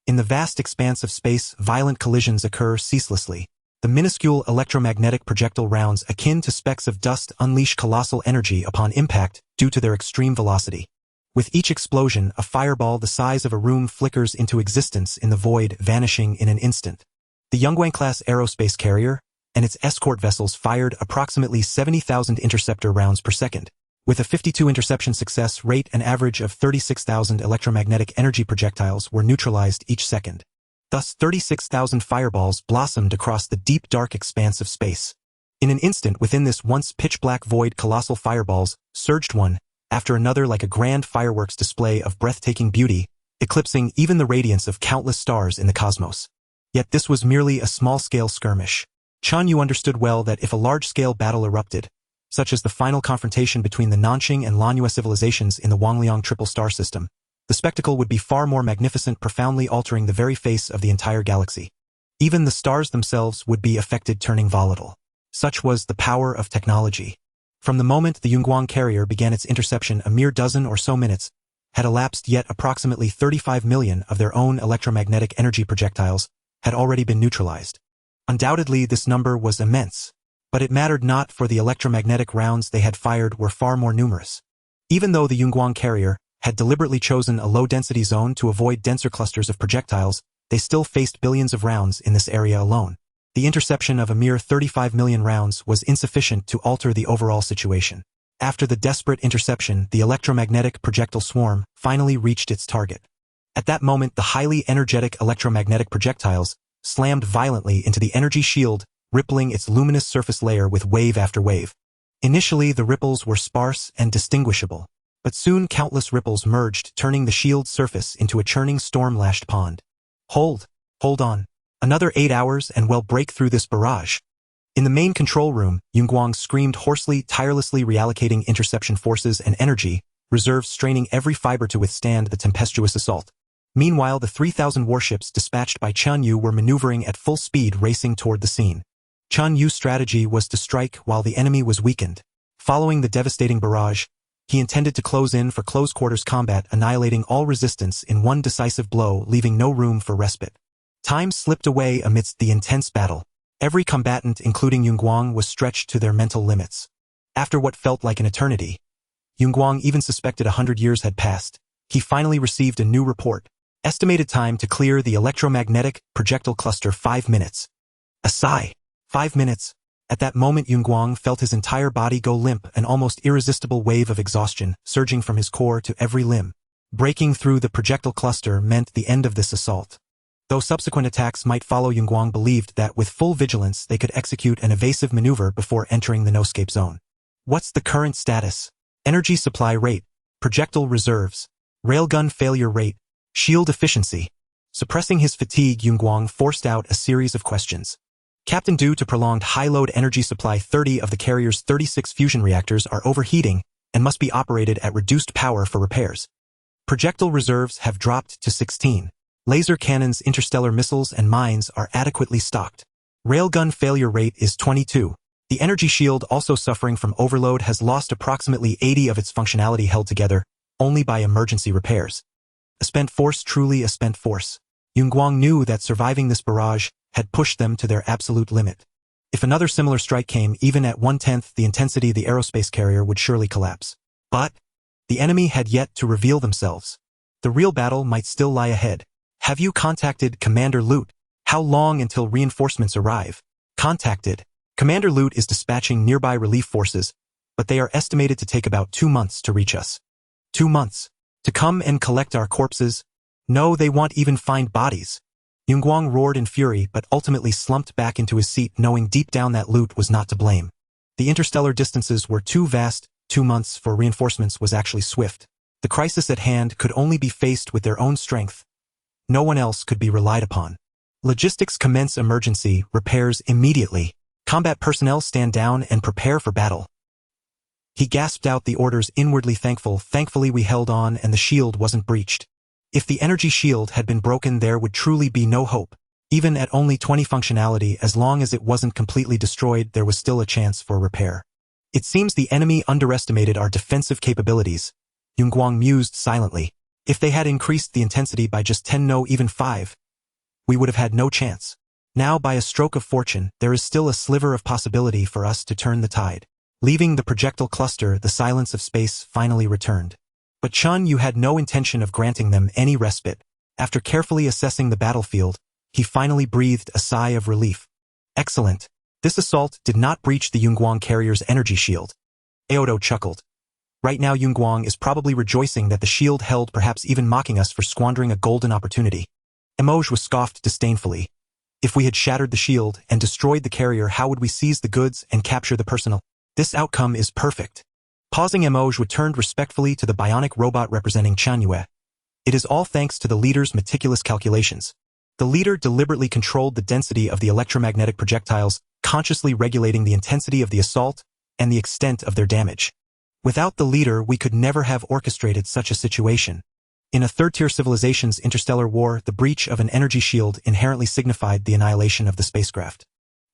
In the vast expanse of space, violent collisions occur ceaselessly. The minuscule electromagnetic projectile rounds, akin to specks of dust, unleash colossal energy upon impact due to their extreme velocity. With each explosion, a fireball the size of a room flickers into existence in the void, vanishing in an instant. The Huoying-class aerospace carrier and its escort vessels fired approximately 70,000 interceptor rounds per second. With a 52 interception success rate, an average of 36,000 electromagnetic energy projectiles were neutralized each second. Thus, 36,000 fireballs blossomed across the deep, dark expanse of space. In an instant, within this once pitch-black void, colossal fireballs surged one after another like a grand fireworks display of breathtaking beauty, eclipsing even the radiance of countless stars in the cosmos. Yet this was merely a small-scale skirmish. Chen Yue understood well that if a large-scale battle erupted, such as the final confrontation between the Nanxing and Lanyue civilizations in the Wangliang triple star system, the spectacle would be far more magnificent, profoundly altering the very face of the entire galaxy. Even the stars themselves would be affected, turning volatile. Such was the power of technology. From the moment the Huoying carrier began its interception, a mere dozen or so minutes had elapsed, yet approximately 35 million of their own electromagnetic energy projectiles had already been neutralized. Undoubtedly, this number was immense. But it mattered not, for the electromagnetic rounds they had fired were far more numerous. Even though the Huoying carrier had deliberately chosen a low-density zone to avoid denser clusters of projectiles, they still faced billions of rounds in this area alone. The interception of a mere 35 million rounds was insufficient to alter the overall situation. After the desperate interception, the electromagnetic projectile swarm finally reached its target. At that moment, the highly energetic electromagnetic projectiles slammed violently into the energy shield, rippling its luminous surface layer with wave after wave. Initially, the ripples were sparse and distinguishable, but soon countless ripples merged, turning the shield's surface into a churning storm-lashed pond. Hold on. Another 8 hours and we'll break through this barrage. In the main control room, Huoying screamed hoarsely, tirelessly reallocating interception forces and energy reserves, straining every fiber to withstand the tempestuous assault. Meanwhile, the 3,000 warships dispatched by Chen Yue were maneuvering at full speed, racing toward the scene. Chen Yue's strategy was to strike while the enemy was weakened. Following the devastating barrage, he intended to close in for close-quarters combat, annihilating all resistance in one decisive blow, leaving no room for respite. Time slipped away amidst the intense battle. Every combatant, including Huoying, was stretched to their mental limits. After what felt like an eternity, Huoying even suspected 100 years had passed. He finally received a new report. Estimated time to clear the electromagnetic projectile cluster: 5 minutes. A sigh. 5 minutes. At that moment, Huoying felt his entire body go limp, an almost irresistible wave of exhaustion surging from his core to every limb. Breaking through the projectile cluster meant the end of this assault. Though subsequent attacks might follow, Huoying believed that with full vigilance they could execute an evasive maneuver before entering the no-escape zone. What's the current status? Energy supply rate, projectile reserves, railgun failure rate, shield efficiency. Suppressing his fatigue, Huoying forced out a series of questions. Captain, due to prolonged high-load energy supply, 30 of the carrier's 36 fusion reactors are overheating and must be operated at reduced power for repairs. Projectile reserves have dropped to 16. Laser cannons, interstellar missiles, and mines are adequately stocked. Railgun failure rate is 22. The energy shield, also suffering from overload, has lost approximately 80 of its functionality, held together only by emergency repairs. A spent force, truly a spent force. Yunguang knew that surviving this barrage had pushed them to their absolute limit. If another similar strike came, even at 1/10 the intensity, the aerospace carrier would surely collapse. But the enemy had yet to reveal themselves. The real battle might still lie ahead. Have you contacted Commander Lute? How long until reinforcements arrive? Contacted. Commander Lute is dispatching nearby relief forces, but they are estimated to take about 2 months to reach us. 2 months. To come and collect our corpses? No, they won't even find bodies. Yunguang roared in fury, but ultimately slumped back into his seat, knowing deep down that Lute was not to blame. The interstellar distances were too vast. 2 months for reinforcements was actually swift. The crisis at hand could only be faced with their own strength. No one else could be relied upon. Logistics, commence emergency repairs immediately. Combat personnel, stand down and prepare for battle. He gasped out the orders, inwardly thankful. Thankfully we held on and the shield wasn't breached. If the energy shield had been broken, there would truly be no hope. Even at only 20 functionality, as long as it wasn't completely destroyed, there was still a chance for repair. It seems the enemy underestimated our defensive capabilities, Yunguang mused silently. If they had increased the intensity by just 10, no, even 5, we would have had no chance. Now, by a stroke of fortune, there is still a sliver of possibility for us to turn the tide. Leaving the projectile cluster, the silence of space finally returned. But Chen Yue had no intention of granting them any respite. After carefully assessing the battlefield, he finally breathed a sigh of relief. Excellent. This assault did not breach the Yunguang carrier's energy shield. Aodo chuckled. Right now Yunguang is probably rejoicing that the shield held, perhaps even mocking us for squandering a golden opportunity. Emoj was scoffed disdainfully. If we had shattered the shield and destroyed the carrier, how would we seize the goods and capture the personnel? This outcome is perfect. Pausing, Emoj turned respectfully to the bionic robot representing Chen Yue. It is all thanks to the leader's meticulous calculations. The leader deliberately controlled the density of the electromagnetic projectiles, consciously regulating the intensity of the assault and the extent of their damage. Without the leader, we could never have orchestrated such a situation. In a third-tier civilization's interstellar war, the breach of an energy shield inherently signified the annihilation of the spacecraft.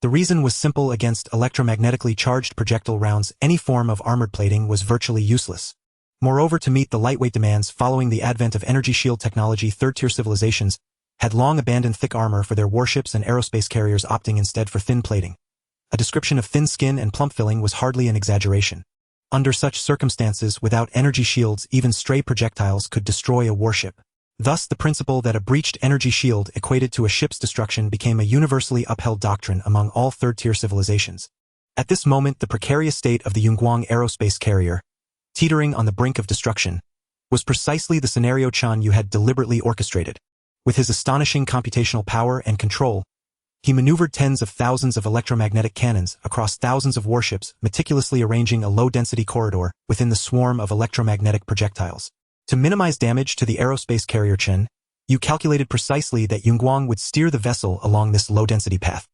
The reason was simple: against electromagnetically charged projectile rounds, any form of armored plating was virtually useless. Moreover, to meet the lightweight demands following the advent of energy shield technology, third-tier civilizations had long abandoned thick armor for their warships and aerospace carriers, opting instead for thin plating. A description of thin skin and plump filling was hardly an exaggeration. Under such circumstances, without energy shields, even stray projectiles could destroy a warship. Thus, the principle that a breached energy shield equated to a ship's destruction became a universally upheld doctrine among all third-tier civilizations. At this moment, the precarious state of the Yunguang aerospace carrier, teetering on the brink of destruction, was precisely the scenario Chen Yue had deliberately orchestrated. With his astonishing computational power and control, he maneuvered tens of thousands of electromagnetic cannons across thousands of warships, meticulously arranging a low-density corridor within the swarm of electromagnetic projectiles. To minimize damage to the aerospace carrier, Chen Yue calculated precisely that Yunguang would steer the vessel along this low-density path.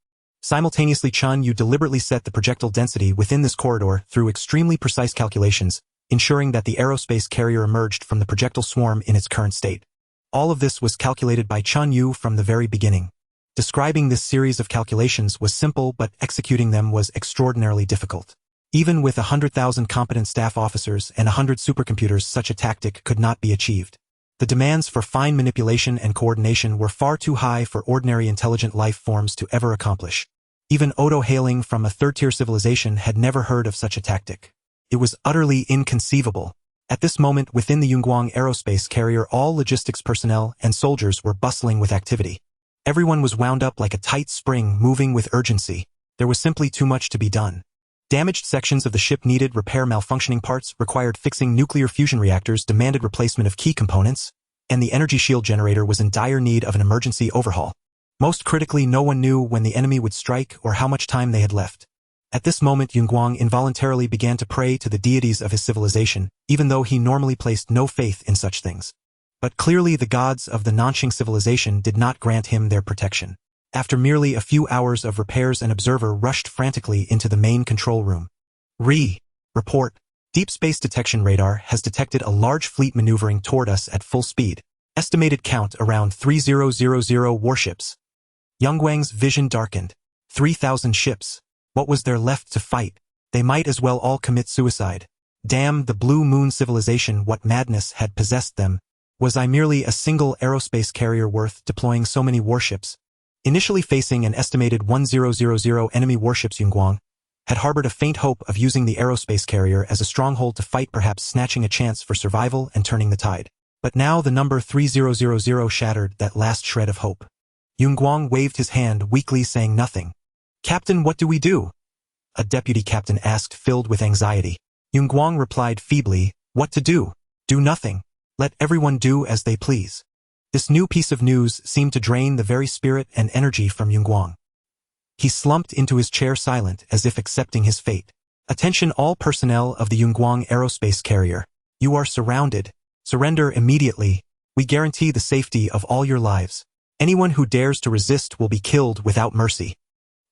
Simultaneously, Chen Yue deliberately set the projectile density within this corridor through extremely precise calculations, ensuring that the aerospace carrier emerged from the projectile swarm in its current state. All of this was calculated by Chen Yue from the very beginning. Describing this series of calculations was simple, but executing them was extraordinarily difficult. Even with 100,000 competent staff officers and 100 supercomputers, such a tactic could not be achieved. The demands for fine manipulation and coordination were far too high for ordinary intelligent life forms to ever accomplish. Even Odo, hailing from a third-tier civilization, had never heard of such a tactic. It was utterly inconceivable. At this moment, within the Yunguang aerospace carrier, all logistics personnel and soldiers were bustling with activity. Everyone was wound up like a tight spring, moving with urgency. There was simply too much to be done. Damaged sections of the ship needed repair, malfunctioning parts required fixing, nuclear fusion reactors demanded replacement of key components, and the energy shield generator was in dire need of an emergency overhaul. Most critically, no one knew when the enemy would strike or how much time they had left. At this moment, Yunguang involuntarily began to pray to the deities of his civilization, even though he normally placed no faith in such things. But clearly the gods of the Nanxing civilization did not grant him their protection. After merely a few hours of repairs, an observer rushed frantically into the main control room. Report. Deep Space Detection Radar has detected a large fleet maneuvering toward us at full speed. Estimated count around 3000 warships. Yunguang's vision darkened. 3,000 ships. What was there left to fight? They might as well all commit suicide. Damn the Blue Moon civilization, what madness had possessed them. Was I merely a single aerospace carrier worth deploying so many warships? Initially facing an estimated 1000 enemy warships, Yunguang had harbored a faint hope of using the aerospace carrier as a stronghold to fight, perhaps snatching a chance for survival and turning the tide. But now the number 3000 shattered that last shred of hope. Yunguang waved his hand weakly, saying nothing. Captain, what do we do? A deputy captain asked, filled with anxiety. Yunguang replied feebly, what to do? Do nothing. Let everyone do as they please. This new piece of news seemed to drain the very spirit and energy from Yunguang. He slumped into his chair, silent, as if accepting his fate. Attention all personnel of the Yunguang aerospace carrier. You are surrounded. Surrender immediately. We guarantee the safety of all your lives. Anyone who dares to resist will be killed without mercy.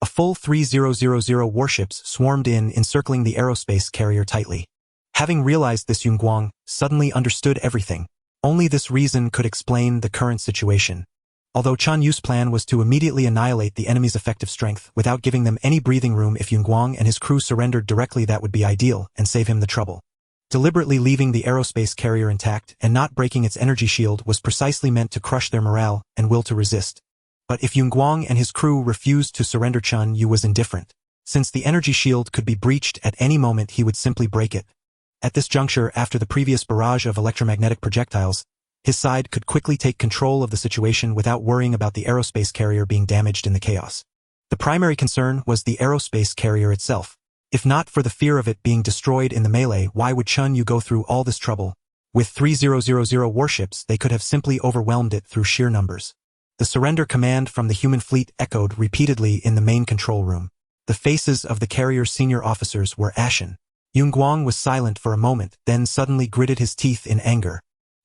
A full 3000 warships swarmed in, encircling the aerospace carrier tightly. Having realized this, Yunguang suddenly understood everything. Only this reason could explain the current situation. Although Chen Yue's plan was to immediately annihilate the enemy's effective strength without giving them any breathing room, if Yunguang and his crew surrendered directly, that would be ideal and save him the trouble. Deliberately leaving the aerospace carrier intact and not breaking its energy shield was precisely meant to crush their morale and will to resist. But if Yunguang and his crew refused to surrender, Chen Yue was indifferent. Since the energy shield could be breached at any moment, he would simply break it. At this juncture, after the previous barrage of electromagnetic projectiles, his side could quickly take control of the situation without worrying about the aerospace carrier being damaged in the chaos. The primary concern was the aerospace carrier itself. If not for the fear of it being destroyed in the melee, why would Chen Yue go through all this trouble? With 3000 warships, they could have simply overwhelmed it through sheer numbers. The surrender command from the human fleet echoed repeatedly in the main control room. The faces of the carrier's senior officers were ashen. Yunguang was silent for a moment, then suddenly gritted his teeth in anger.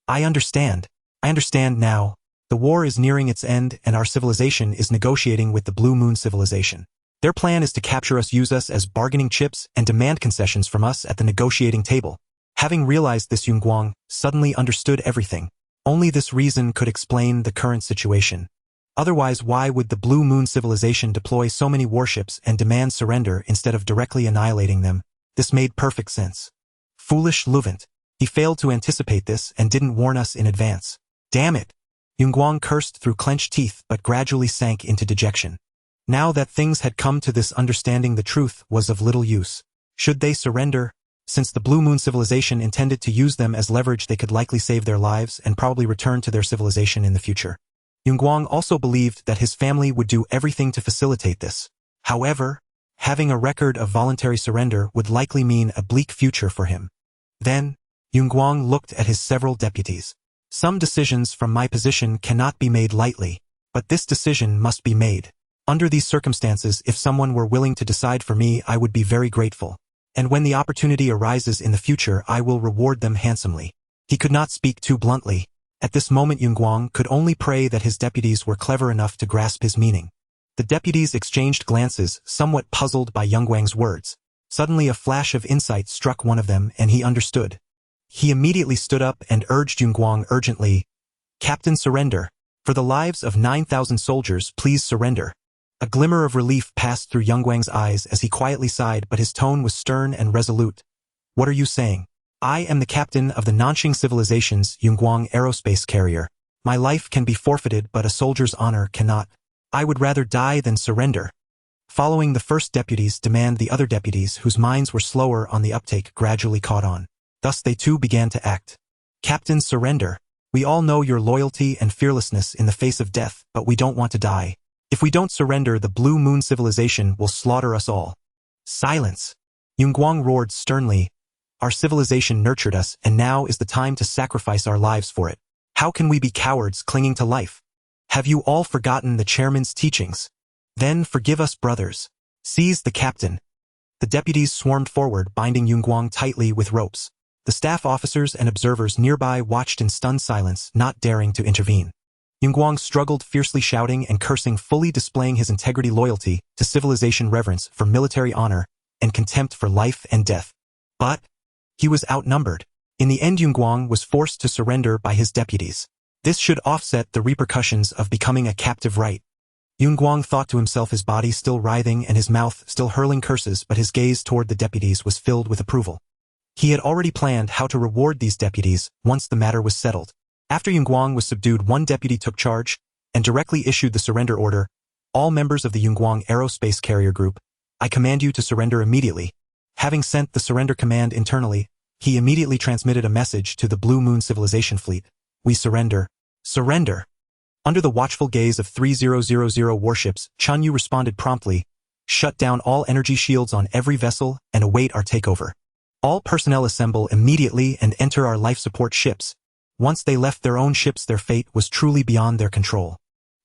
I understand. I understand now. The war is nearing its end and our civilization is negotiating with the Blue Moon civilization. Their plan is to capture us, use us as bargaining chips, and demand concessions from us at the negotiating table. Having realized this, Yunguang suddenly understood everything. Only this reason could explain the current situation. Otherwise, why would the Blue Moon civilization deploy so many warships and demand surrender instead of directly annihilating them? This made perfect sense. Foolish Luvant. He failed to anticipate this and didn't warn us in advance. Damn it! Yunguang cursed through clenched teeth but gradually sank into dejection. Now that things had come to this understanding, the truth was of little use. Should they surrender? Since the Blue Moon civilization intended to use them as leverage, they could likely save their lives and probably return to their civilization in the future. Yunguang also believed that his family would do everything to facilitate this. However, having a record of voluntary surrender would likely mean a bleak future for him. Then, Yunguang looked at his several deputies. Some decisions from my position cannot be made lightly, but this decision must be made. Under these circumstances, if someone were willing to decide for me, I would be very grateful. And when the opportunity arises in the future, I will reward them handsomely. He could not speak too bluntly. At this moment, Yunguang could only pray that his deputies were clever enough to grasp his meaning. The deputies exchanged glances, somewhat puzzled by Yunguang's words. Suddenly a flash of insight struck one of them, and he understood. He immediately stood up and urged Yunguang urgently, Captain, surrender. For the lives of 9,000 soldiers, please surrender. A glimmer of relief passed through Yunguang's eyes as he quietly sighed, but his tone was stern and resolute. What are you saying? I am the captain of the Nanxing civilization's Yunguang aerospace carrier. My life can be forfeited, but a soldier's honor cannot. I would rather die than surrender. Following the first deputy's demand, the other deputies, whose minds were slower on the uptake, gradually caught on. Thus they too began to act. Captain, surrender. We all know your loyalty and fearlessness in the face of death, but we don't want to die. If we don't surrender, the Blue Moon civilization will slaughter us all. Silence! Yunguang roared sternly. Our civilization nurtured us, and now is the time to sacrifice our lives for it. How can we be cowards clinging to life? Have you all forgotten the chairman's teachings? Then forgive us, brothers. Seize the captain. The deputies swarmed forward, binding Yunguang tightly with ropes. The staff officers and observers nearby watched in stunned silence, not daring to intervene. Yunguang struggled, fiercely shouting and cursing, fully displaying his integrity, loyalty to civilization, reverence for military honor, and contempt for life and death. But he was outnumbered. In the end, Yunguang was forced to surrender by his deputies. This should offset the repercussions of becoming a captive, right? Yunguang thought to himself, his body still writhing and his mouth still hurling curses, but his gaze toward the deputies was filled with approval. He had already planned how to reward these deputies once the matter was settled. After Yunguang was subdued, one deputy took charge and directly issued the surrender order. All members of the Yunguang Aerospace Carrier Group, I command you to surrender immediately. Having sent the surrender command internally, he immediately transmitted a message to the Blue Moon Civilization Fleet. We surrender. Surrender. Under the watchful gaze of 3000 warships, Chen Yue responded promptly. Shut down all energy shields on every vessel and await our takeover. All personnel assemble immediately and enter our life support ships. Once they left their own ships, their fate was truly beyond their control.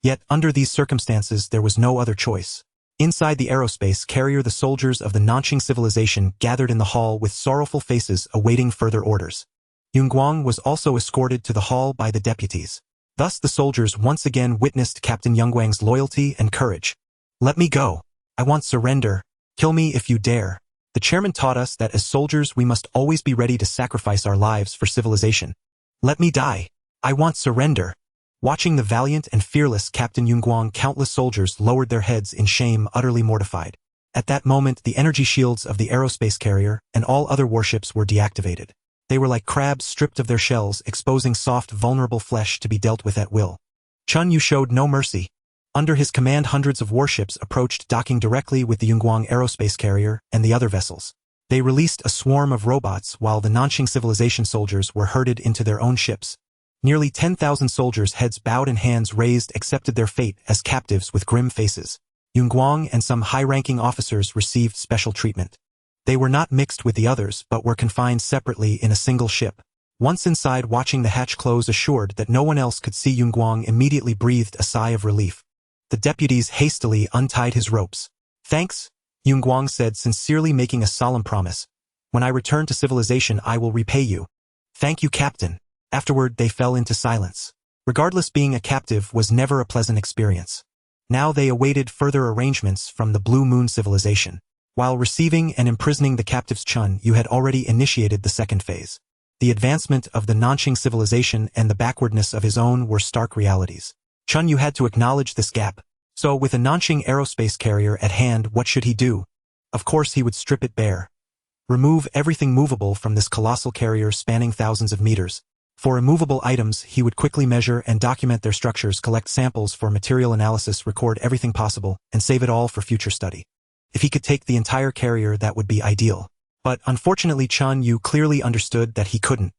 Yet, under these circumstances, there was no other choice. Inside the aerospace carrier, the soldiers of the Nanqing civilization gathered in the hall with sorrowful faces, awaiting further orders. Yunguang was also escorted to the hall by the deputies. Thus the soldiers once again witnessed Captain Yunguang's loyalty and courage. Let me go. I want surrender. Kill me if you dare. The chairman taught us that as soldiers we must always be ready to sacrifice our lives for civilization. Let me die. I want surrender. Watching the valiant and fearless Captain Yunguang, countless soldiers lowered their heads in shame, utterly mortified. At that moment, the energy shields of the aerospace carrier and all other warships were deactivated. They were like crabs stripped of their shells, exposing soft, vulnerable flesh to be dealt with at will. Chen Yue showed no mercy. Under his command, hundreds of warships approached, docking directly with the Yunguang aerospace carrier and the other vessels. They released a swarm of robots while the Nanqing civilization soldiers were herded into their own ships. Nearly 10,000 soldiers, heads bowed and hands raised, accepted their fate as captives with grim faces. Yunguang and some high-ranking officers received special treatment. They were not mixed with the others but were confined separately in a single ship. Once inside, watching the hatch close, assured that no one else could see, Yunguang immediately breathed a sigh of relief. The deputies hastily untied his ropes. Thanks, Yunguang said, sincerely, making a solemn promise. When I return to civilization, I will repay you. Thank you, Captain. Afterward, they fell into silence. Regardless, being a captive was never a pleasant experience. Now they awaited further arrangements from the Blue Moon civilization. While receiving and imprisoning the captives, Chen Yue had already initiated the second phase. The advancement of the Nanqing civilization and the backwardness of his own were stark realities. Chen Yue had to acknowledge this gap. So, with a Nanqing aerospace carrier at hand, what should he do? Of course, he would strip it bare. Remove everything movable from this colossal carrier spanning thousands of meters. For immovable items, he would quickly measure and document their structures, collect samples for material analysis, record everything possible, and save it all for future study. If he could take the entire carrier, that would be ideal. But unfortunately, Chen Yue clearly understood that he couldn't.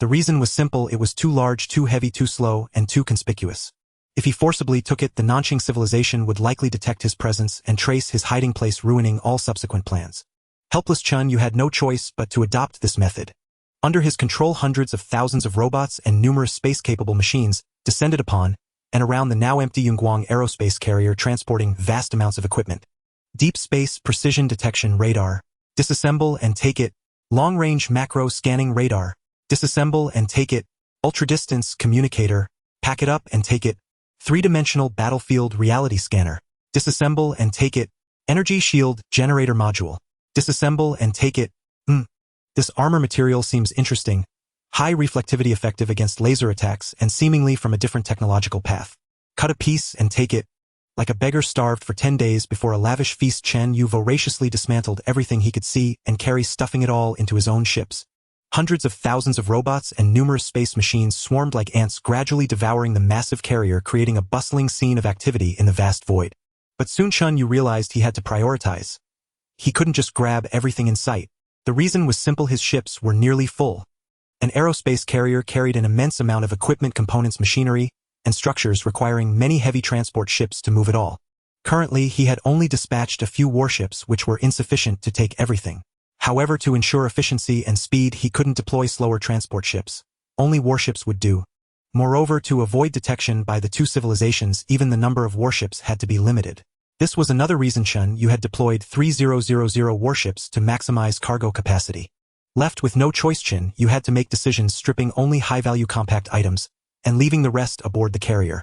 The reason was simple: it was too large, too heavy, too slow, and too conspicuous. If he forcibly took it, the Nanqing civilization would likely detect his presence and trace his hiding place, ruining all subsequent plans. Helpless Chen Yue had no choice but to adopt this method. Under his control, hundreds of thousands of robots and numerous space-capable machines descended upon and around the now empty Yunguang aerospace carrier, transporting vast amounts of equipment. Deep space precision detection radar. Disassemble and take it. Long-range macro scanning radar. Disassemble and take it. Ultra-distance communicator. Pack it up and take it. Three-dimensional battlefield reality scanner. Disassemble and take it. Energy shield generator module. Disassemble and take it. This armor material seems interesting. High reflectivity, effective against laser attacks, and seemingly from a different technological path. Cut a piece and take it. Like a beggar starved for 10 days before a lavish feast, Chen Yue voraciously dismantled everything he could see and carry, stuffing it all into his own ships. Hundreds of thousands of robots and numerous space machines swarmed like ants, gradually devouring the massive carrier, creating a bustling scene of activity in the vast void. But soon Chen Yue realized he had to prioritize. He couldn't just grab everything in sight. The reason was simple: his ships were nearly full. An aerospace carrier carried an immense amount of equipment, components, machinery, and structures, requiring many heavy transport ships to move it all. Currently, he had only dispatched a few warships, which were insufficient to take everything. However, to ensure efficiency and speed, he couldn't deploy slower transport ships. Only warships would do. Moreover, to avoid detection by the two civilizations, even the number of warships had to be limited. This was another reason Chen Yue had deployed 3000 warships to maximize cargo capacity. Left with no choice, Chen Yue had to make decisions, stripping only high-value compact items and leaving the rest aboard the carrier.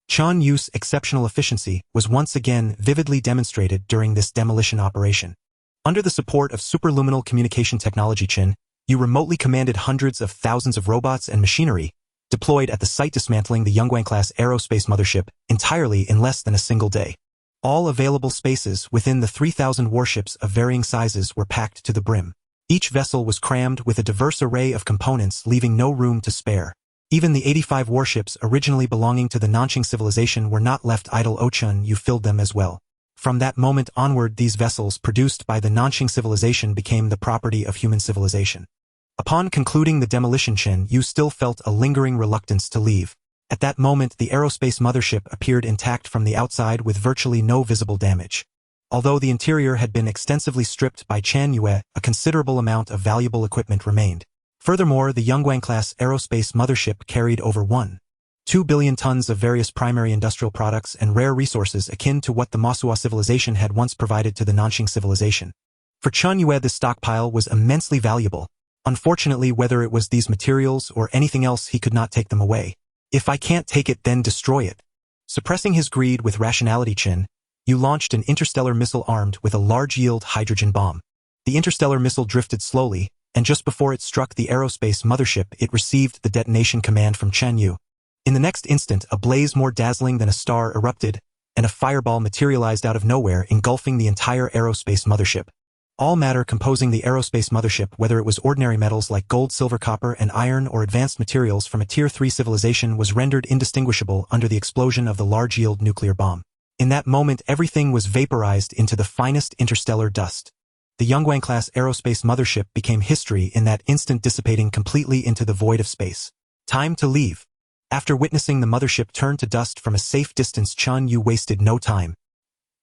Chen Yue's exceptional efficiency was once again vividly demonstrated during this demolition operation. Under the support of superluminal communication technology, Chen Yue remotely commanded hundreds of thousands of robots and machinery deployed at the site, dismantling the Huoying-class aerospace mothership entirely in less than a single day. All available spaces within the 3,000 warships of varying sizes were packed to the brim. Each vessel was crammed with a diverse array of components, leaving no room to spare. Even the 85 warships originally belonging to the Nanqing civilization were not left idle. Chen Yue filled them as well. From that moment onward, these vessels produced by the Nanqing civilization became the property of human civilization. Upon concluding the demolition, Chen Yue still felt a lingering reluctance to leave. At that moment, the aerospace mothership appeared intact from the outside with virtually no visible damage. Although the interior had been extensively stripped by Chen Yue, a considerable amount of valuable equipment remained. Furthermore, the Huoying-class aerospace mothership carried over 1.2 billion tons of various primary industrial products and rare resources akin to what the Masua civilization had once provided to the Nanqing civilization. For Chen Yue, this stockpile was immensely valuable. Unfortunately, whether it was these materials or anything else, he could not take them away. If I can't take it, then destroy it. Suppressing his greed with rationality, Chen Yue launched an interstellar missile armed with a large-yield hydrogen bomb. The interstellar missile drifted slowly, and just before it struck the aerospace mothership, it received the detonation command from Chen Yue. In the next instant, a blaze more dazzling than a star erupted, and a fireball materialized out of nowhere, engulfing the entire aerospace mothership. All matter composing the aerospace mothership, whether it was ordinary metals like gold, silver, copper, and iron, or advanced materials from a Tier 3 civilization, was rendered indistinguishable under the explosion of the large-yield nuclear bomb. In that moment, everything was vaporized into the finest interstellar dust. The Huoying-class aerospace mothership became history in that instant, dissipating completely into the void of space. Time to leave. After witnessing the mothership turn to dust from a safe distance, Chen Yue wasted no time.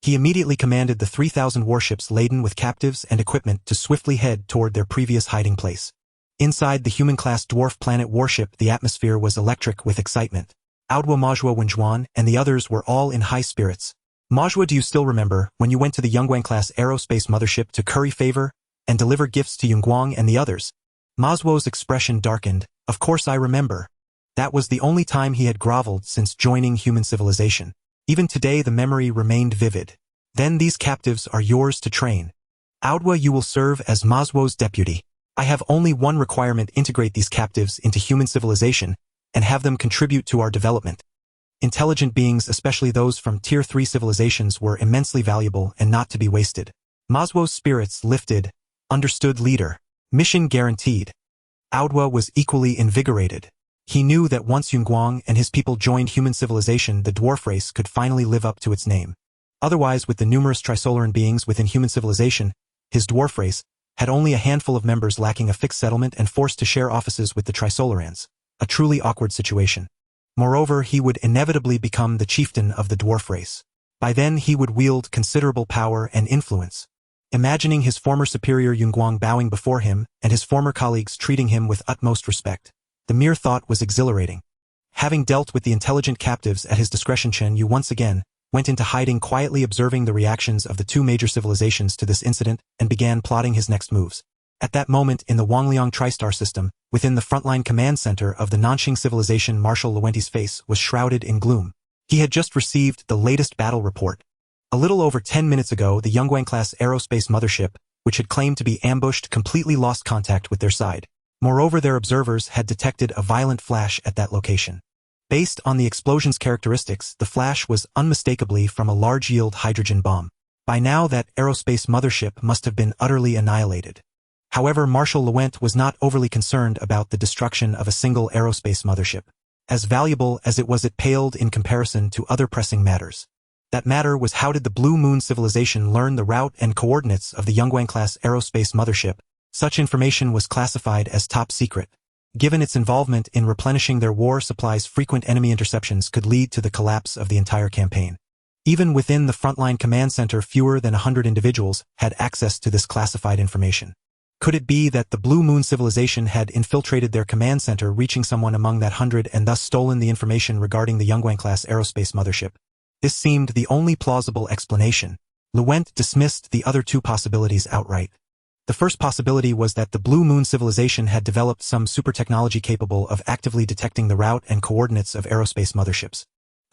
He immediately commanded the 3,000 warships laden with captives and equipment to swiftly head toward their previous hiding place. Inside the human-class dwarf planet warship, the atmosphere was electric with excitement. Aodhua, Majua, Wenjuan, and the others were all in high spirits. Majua, do you still remember when you went to the Huoying-class aerospace mothership to curry favor and deliver gifts to Yunguang and the others? Mazuo's expression darkened. Of course I remember. That was the only time he had groveled since joining human civilization. Even today the memory remained vivid. Then these captives are yours to train. Aodhua, you will serve as Mazuo's deputy. I have only one requirement: integrate these captives into human civilization and have them contribute to our development. Intelligent beings, especially those from Tier 3 civilizations, were immensely valuable and not to be wasted. Mazuo's spirits lifted. Understood, leader. Mission guaranteed. Aodhua was equally invigorated. He knew that once Yunguang and his people joined human civilization, the dwarf race could finally live up to its name. Otherwise, with the numerous Trisolaran beings within human civilization, his dwarf race had only a handful of members, lacking a fixed settlement and forced to share offices with the Trisolarans. A truly awkward situation. Moreover, he would inevitably become the chieftain of the dwarf race. By then, he would wield considerable power and influence. Imagining his former superior Yunguang bowing before him and his former colleagues treating him with utmost respect, the mere thought was exhilarating. Having dealt with the intelligent captives at his discretion, Chen Yue once again went into hiding, quietly observing the reactions of the two major civilizations to this incident and began plotting his next moves. At that moment, in the Wangliang Tristar system, within the frontline command center of the Nanqing civilization, Marshal Luenti's face was shrouded in gloom. He had just received the latest battle report. A little over 10 minutes ago, the Huoying-class aerospace mothership, which had claimed to be ambushed, completely lost contact with their side. Moreover, their observers had detected a violent flash at that location. Based on the explosion's characteristics, the flash was unmistakably from a large-yield hydrogen bomb. By now, that aerospace mothership must have been utterly annihilated. However, Marshal Luent was not overly concerned about the destruction of a single aerospace mothership. As valuable as it was, it paled in comparison to other pressing matters. That matter was, how did the Blue Moon civilization learn the route and coordinates of the Huoying-class aerospace mothership? Such information was classified as top secret. Given its involvement in replenishing their war supplies, frequent enemy interceptions could lead to the collapse of the entire campaign. Even within the frontline command center, fewer than 100 individuals had access to this classified information. Could it be that the Blue Moon civilization had infiltrated their command center, reaching someone among that 100 and thus stolen the information regarding the Huoying-class aerospace mothership? This seemed the only plausible explanation. Luent dismissed the other two possibilities outright. The first possibility was that the Blue Moon civilization had developed some super technology capable of actively detecting the route and coordinates of aerospace motherships.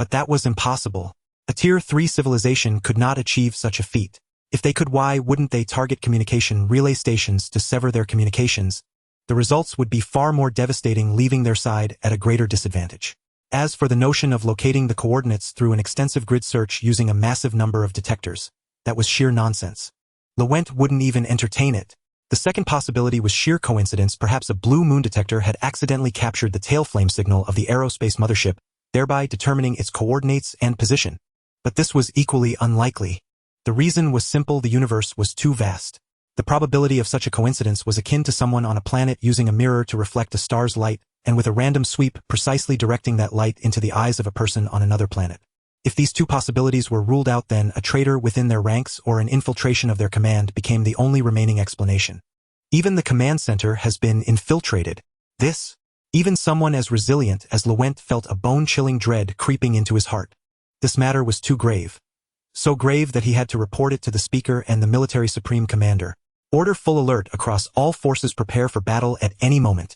But that was impossible. A Tier 3 civilization could not achieve such a feat. If they could, why wouldn't they target communication relay stations to sever their communications? The results would be far more devastating, leaving their side at a greater disadvantage. As for the notion of locating the coordinates through an extensive grid search using a massive number of detectors, that was sheer nonsense. Lewent wouldn't even entertain it. The second possibility was sheer coincidence. Perhaps a blue moon detector had accidentally captured the tail flame signal of the aerospace mothership, thereby determining its coordinates and position. But this was equally unlikely. The reason was simple: the universe was too vast. The probability of such a coincidence was akin to someone on a planet using a mirror to reflect a star's light, and with a random sweep precisely directing that light into the eyes of a person on another planet. If these two possibilities were ruled out, then a traitor within their ranks or an infiltration of their command became the only remaining explanation. Even the command center has been infiltrated. Even someone as resilient as Lewent felt a bone-chilling dread creeping into his heart. This matter was too grave. So grave that he had to report it to the Speaker and the military supreme commander. Order: full alert across all forces, prepare for battle at any moment.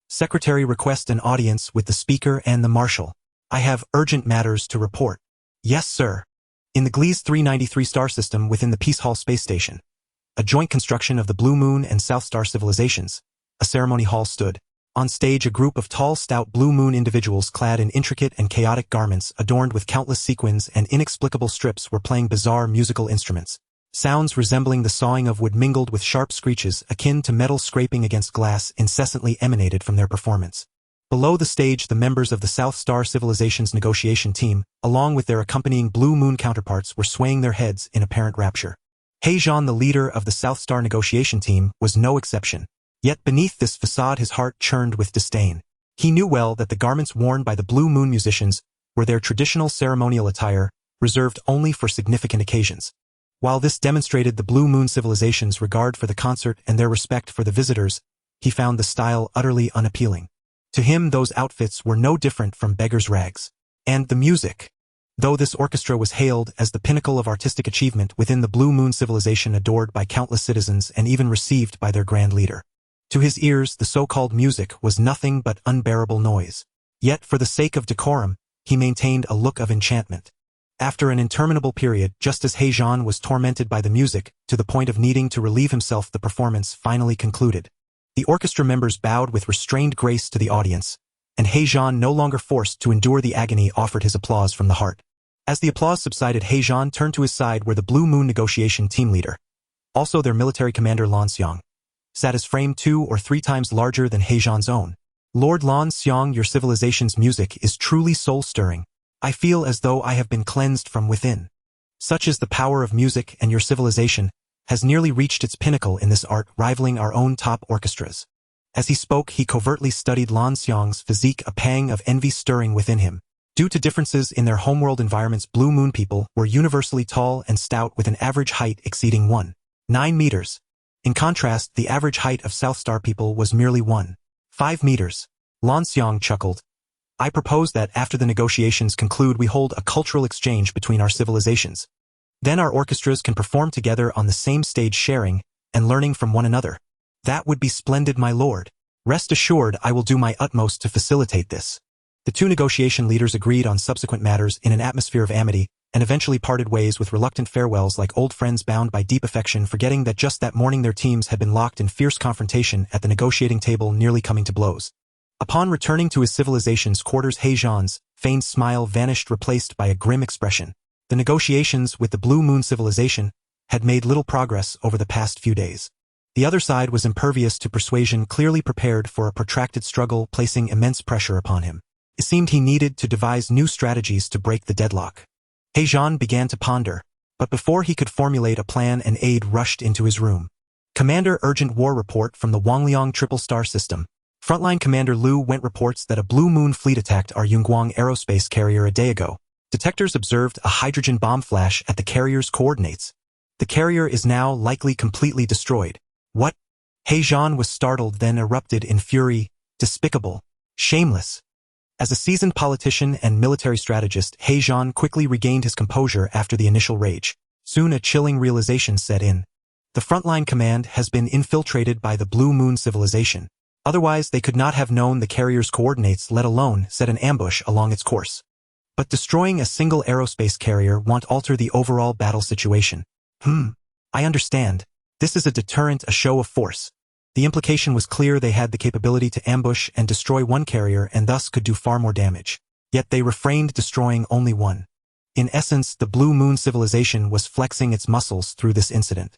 Secretary: request an audience with the Speaker and the Marshal. I have urgent matters to report. Yes, sir. In the Gliese 393 star system within the Peace Hall space station, a joint construction of the Blue Moon and South Star civilizations, a ceremony hall stood. On stage, a group of tall, stout Blue Moon individuals clad in intricate and chaotic garments adorned with countless sequins and inexplicable strips were playing bizarre musical instruments. Sounds resembling the sawing of wood mingled with sharp screeches akin to metal scraping against glass incessantly emanated from their performance. Below the stage, the members of the South Star Civilization's negotiation team, along with their accompanying Blue Moon counterparts, were swaying their heads in apparent rapture. He Zhan, the leader of the South Star negotiation team, was no exception. Yet beneath this facade his heart churned with disdain. He knew well that the garments worn by the Blue Moon musicians were their traditional ceremonial attire, reserved only for significant occasions. While this demonstrated the Blue Moon civilization's regard for the concert and their respect for the visitors, he found the style utterly unappealing. To him, those outfits were no different from beggars' rags. And the music. Though this orchestra was hailed as the pinnacle of artistic achievement within the Blue Moon civilization, adored by countless citizens and even received by their grand leader, to his ears the so-called music was nothing but unbearable noise. Yet for the sake of decorum, he maintained a look of enchantment. After an interminable period, just as He Zhan was tormented by the music, to the point of needing to relieve himself, the performance finally concluded. The orchestra members bowed with restrained grace to the audience, and He Zhan, no longer forced to endure the agony, offered his applause from the heart. As the applause subsided, He Zhan turned to his side where the Blue Moon negotiation team leader, also their military commander Lan Xiang, sat, his frame 2 or 3 times larger than He Zhan's own. Lord Lan Xiang, your civilization's music is truly soul-stirring. I feel as though I have been cleansed from within. Such is the power of music, and your civilization has nearly reached its pinnacle in this art, rivaling our own top orchestras. As he spoke, he covertly studied Lan Xiang's physique, a pang of envy stirring within him. Due to differences in their homeworld environments, Blue Moon people were universally tall and stout, with an average height exceeding 1.9 meters. In contrast, the average height of South Star people was merely 1.5 meters. Lan Xiang chuckled. I propose that after the negotiations conclude, we hold a cultural exchange between our civilizations. Then our orchestras can perform together on the same stage, sharing and learning from one another. That would be splendid, my lord. Rest assured, I will do my utmost to facilitate this. The two negotiation leaders agreed on subsequent matters in an atmosphere of amity, and eventually parted ways with reluctant farewells like old friends bound by deep affection, forgetting that just that morning their teams had been locked in fierce confrontation at the negotiating table, nearly coming to blows. Upon returning to his civilization's quarters, He Zhan's feigned smile vanished, replaced by a grim expression. The negotiations with the Blue Moon civilization had made little progress over the past few days. The other side was impervious to persuasion, clearly prepared for a protracted struggle, placing immense pressure upon him. It seemed he needed to devise new strategies to break the deadlock. He Zhan began to ponder, but before he could formulate a plan, an aide rushed into his room. Commander, urgent war report from the Wangliang Triple Star System. Frontline Commander Liu Went reports that a Blue Moon fleet attacked our Yunguang aerospace carrier a day ago. Detectors observed a hydrogen bomb flash at the carrier's coordinates. The carrier is now likely completely destroyed. What? He Zhan was startled, then erupted in fury. Despicable. Shameless. As a seasoned politician and military strategist, He Zhan quickly regained his composure after the initial rage. Soon a chilling realization set in. The frontline command has been infiltrated by the Blue Moon civilization. Otherwise, they could not have known the carrier's coordinates, let alone set an ambush along its course. But destroying a single aerospace carrier won't alter the overall battle situation. I understand. This is a deterrent, a show of force. The implication was clear. They had the capability to ambush and destroy one carrier and thus could do far more damage. Yet they refrained, destroying only one. In essence, the Blue Moon civilization was flexing its muscles through this incident.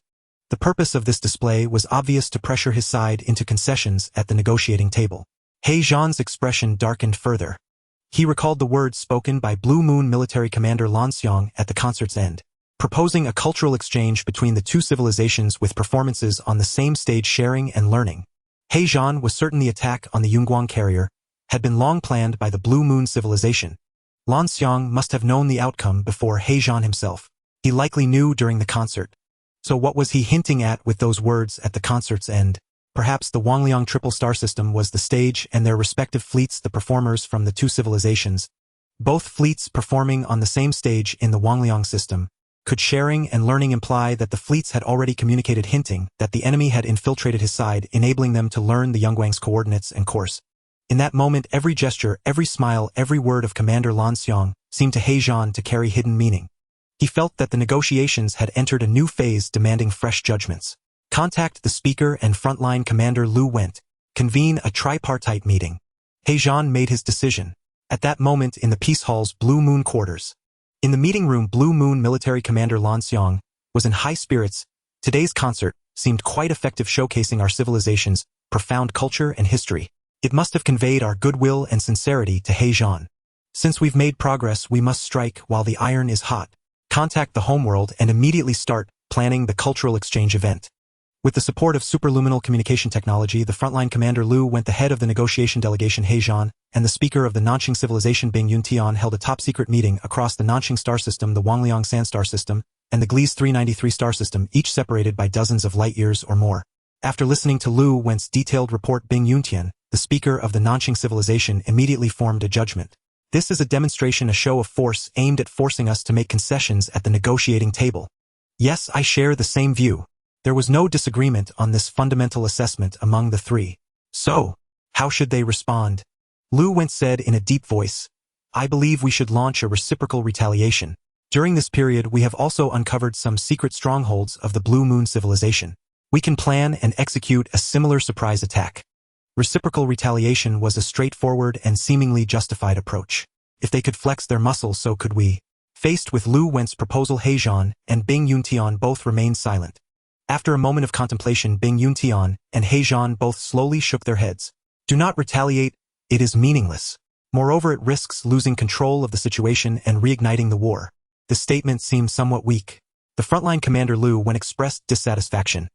The purpose of this display was obvious: to pressure his side into concessions at the negotiating table. He Zhan's expression darkened further. He recalled the words spoken by Blue Moon military commander Lan Xiang at the concert's end, proposing a cultural exchange between the two civilizations with performances on the same stage, sharing and learning. He Zhan was certain the attack on the Yunguang carrier had been long planned by the Blue Moon civilization. Lan Xiang must have known the outcome before He Zhan himself. He likely knew during the concert. So what was he hinting at with those words at the concert's end? Perhaps the Wangliang triple star system was the stage and their respective fleets the performers from the two civilizations. Both fleets performing on the same stage in the Wangliang system. Could sharing and learning imply that the fleets had already communicated, hinting that the enemy had infiltrated his side, enabling them to learn the Yunguang's coordinates and course? In that moment, every gesture, every smile, every word of Commander Lan Xiang seemed to He Zhan to carry hidden meaning. He felt that the negotiations had entered a new phase, demanding fresh judgments. Contact the speaker and frontline commander Lu Went. Convene a tripartite meeting. He Zhan made his decision. At that moment, in the Peace Hall's Blue Moon quarters. In the meeting room, Blue Moon military commander Lan Xiang was in high spirits. Today's concert seemed quite effective, showcasing our civilization's profound culture and history. It must have conveyed our goodwill and sincerity to He Zhan. Since we've made progress, we must strike while the iron is hot. Contact the homeworld and immediately start planning the cultural exchange event. With the support of superluminal communication technology, the frontline commander Lu Went, the head of the negotiation delegation He Zhan, and the speaker of the Nanqing civilization Bing Yuntian held a top-secret meeting across the Nanqing star system, the Wangliang Sand star system, and the Gliese 393 star system, each separated by dozens of light-years or more. After listening to Lu Went's detailed report, Bing Yuntian, the speaker of the Nanqing civilization, immediately formed a judgment. This is a demonstration, a show of force aimed at forcing us to make concessions at the negotiating table. Yes, I share the same view. There was no disagreement on this fundamental assessment among the three. So, how should they respond? Lu Went said in a deep voice, I believe we should launch a reciprocal retaliation. During this period, we have also uncovered some secret strongholds of the Blue Moon civilization. We can plan and execute a similar surprise attack. Reciprocal retaliation was a straightforward and seemingly justified approach. If they could flex their muscles, so could we. Faced with Lu Went's proposal, He Zhan and Bing Yuntian both remained silent. After a moment of contemplation, Bing Yuntian and He Zhan both slowly shook their heads. Do not retaliate, it is meaningless. Moreover, it risks losing control of the situation and reigniting the war. This statement seemed somewhat weak. The frontline commander Lu Went expressed dissatisfaction.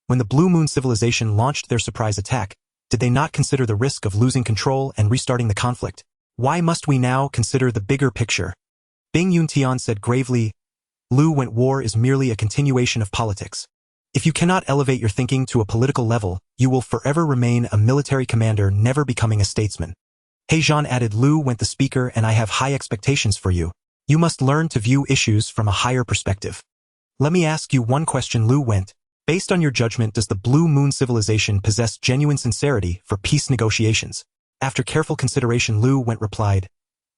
When the Blue Moon civilization launched their surprise attack, did they not consider the risk of losing control and restarting the conflict? Why must we now consider the bigger picture? Bing Yuntian said gravely, Lu Went, war is merely a continuation of politics. If you cannot elevate your thinking to a political level, you will forever remain a military commander, never becoming a statesman. He Zhan added, Lu Went the speaker, and I have high expectations for you. You must learn to view issues from a higher perspective. Let me ask you one question, Lu Went. Based on your judgment, does the Blue Moon civilization possess genuine sincerity for peace negotiations? After careful consideration, Lu Went replied,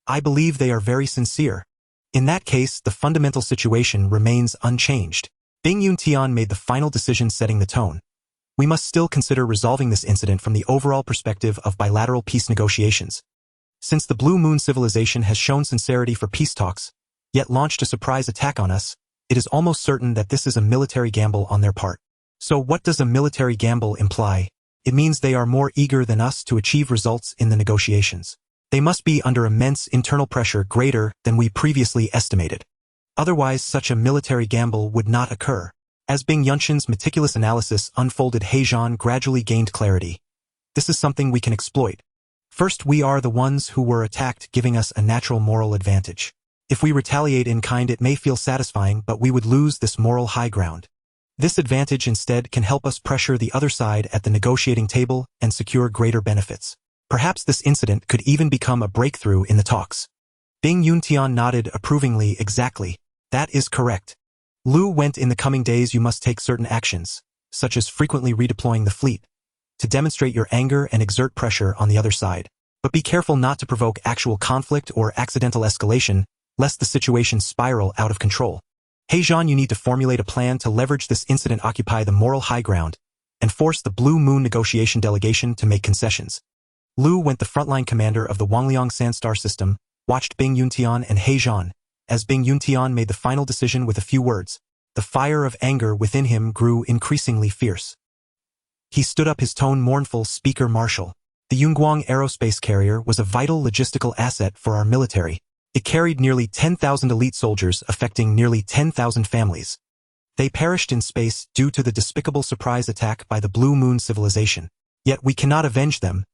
I believe they are very sincere. In that case, the fundamental situation remains unchanged. Bing Yuntian made the final decision, setting the tone. We must still consider resolving this incident from the overall perspective of bilateral peace negotiations. Since the Blue Moon civilization has shown sincerity for peace talks, yet launched a surprise attack on us, it is almost certain that this is a military gamble on their part. So what does a military gamble imply? It means they are more eager than us to achieve results in the negotiations. They must be under immense internal pressure, greater than we previously estimated. Otherwise, such a military gamble would not occur. As Bing Yuntian's meticulous analysis unfolded, He Zhan gradually gained clarity. This is something we can exploit. First, we are the ones who were attacked, giving us a natural moral advantage. If we retaliate in kind, it may feel satisfying, but we would lose this moral high ground. This advantage instead can help us pressure the other side at the negotiating table and secure greater benefits. Perhaps this incident could even become a breakthrough in the talks. Bing Yuntian nodded approvingly. Exactly. That is correct. Lu Went, in the coming days you must take certain actions, such as frequently redeploying the fleet, to demonstrate your anger and exert pressure on the other side. But be careful not to provoke actual conflict or accidental escalation, lest the situation spiral out of control. Hey Jean, you need to formulate a plan to leverage this incident, occupy the moral high ground, and force the Blue Moon negotiation delegation to make concessions. Lu Went, the frontline commander of the Wangliang Sandstar system, watched Bing Yuntian and He Zhan, as Bing Yuntian made the final decision with a few words. The fire of anger within him grew increasingly fierce. He stood up, his tone mournful. Speaker Marshal, the Yunguang aerospace carrier was a vital logistical asset for our military. It carried nearly 10,000 elite soldiers, affecting nearly 10,000 families. They perished in space due to the despicable surprise attack by the Blue Moon civilization. Yet we cannot avenge them.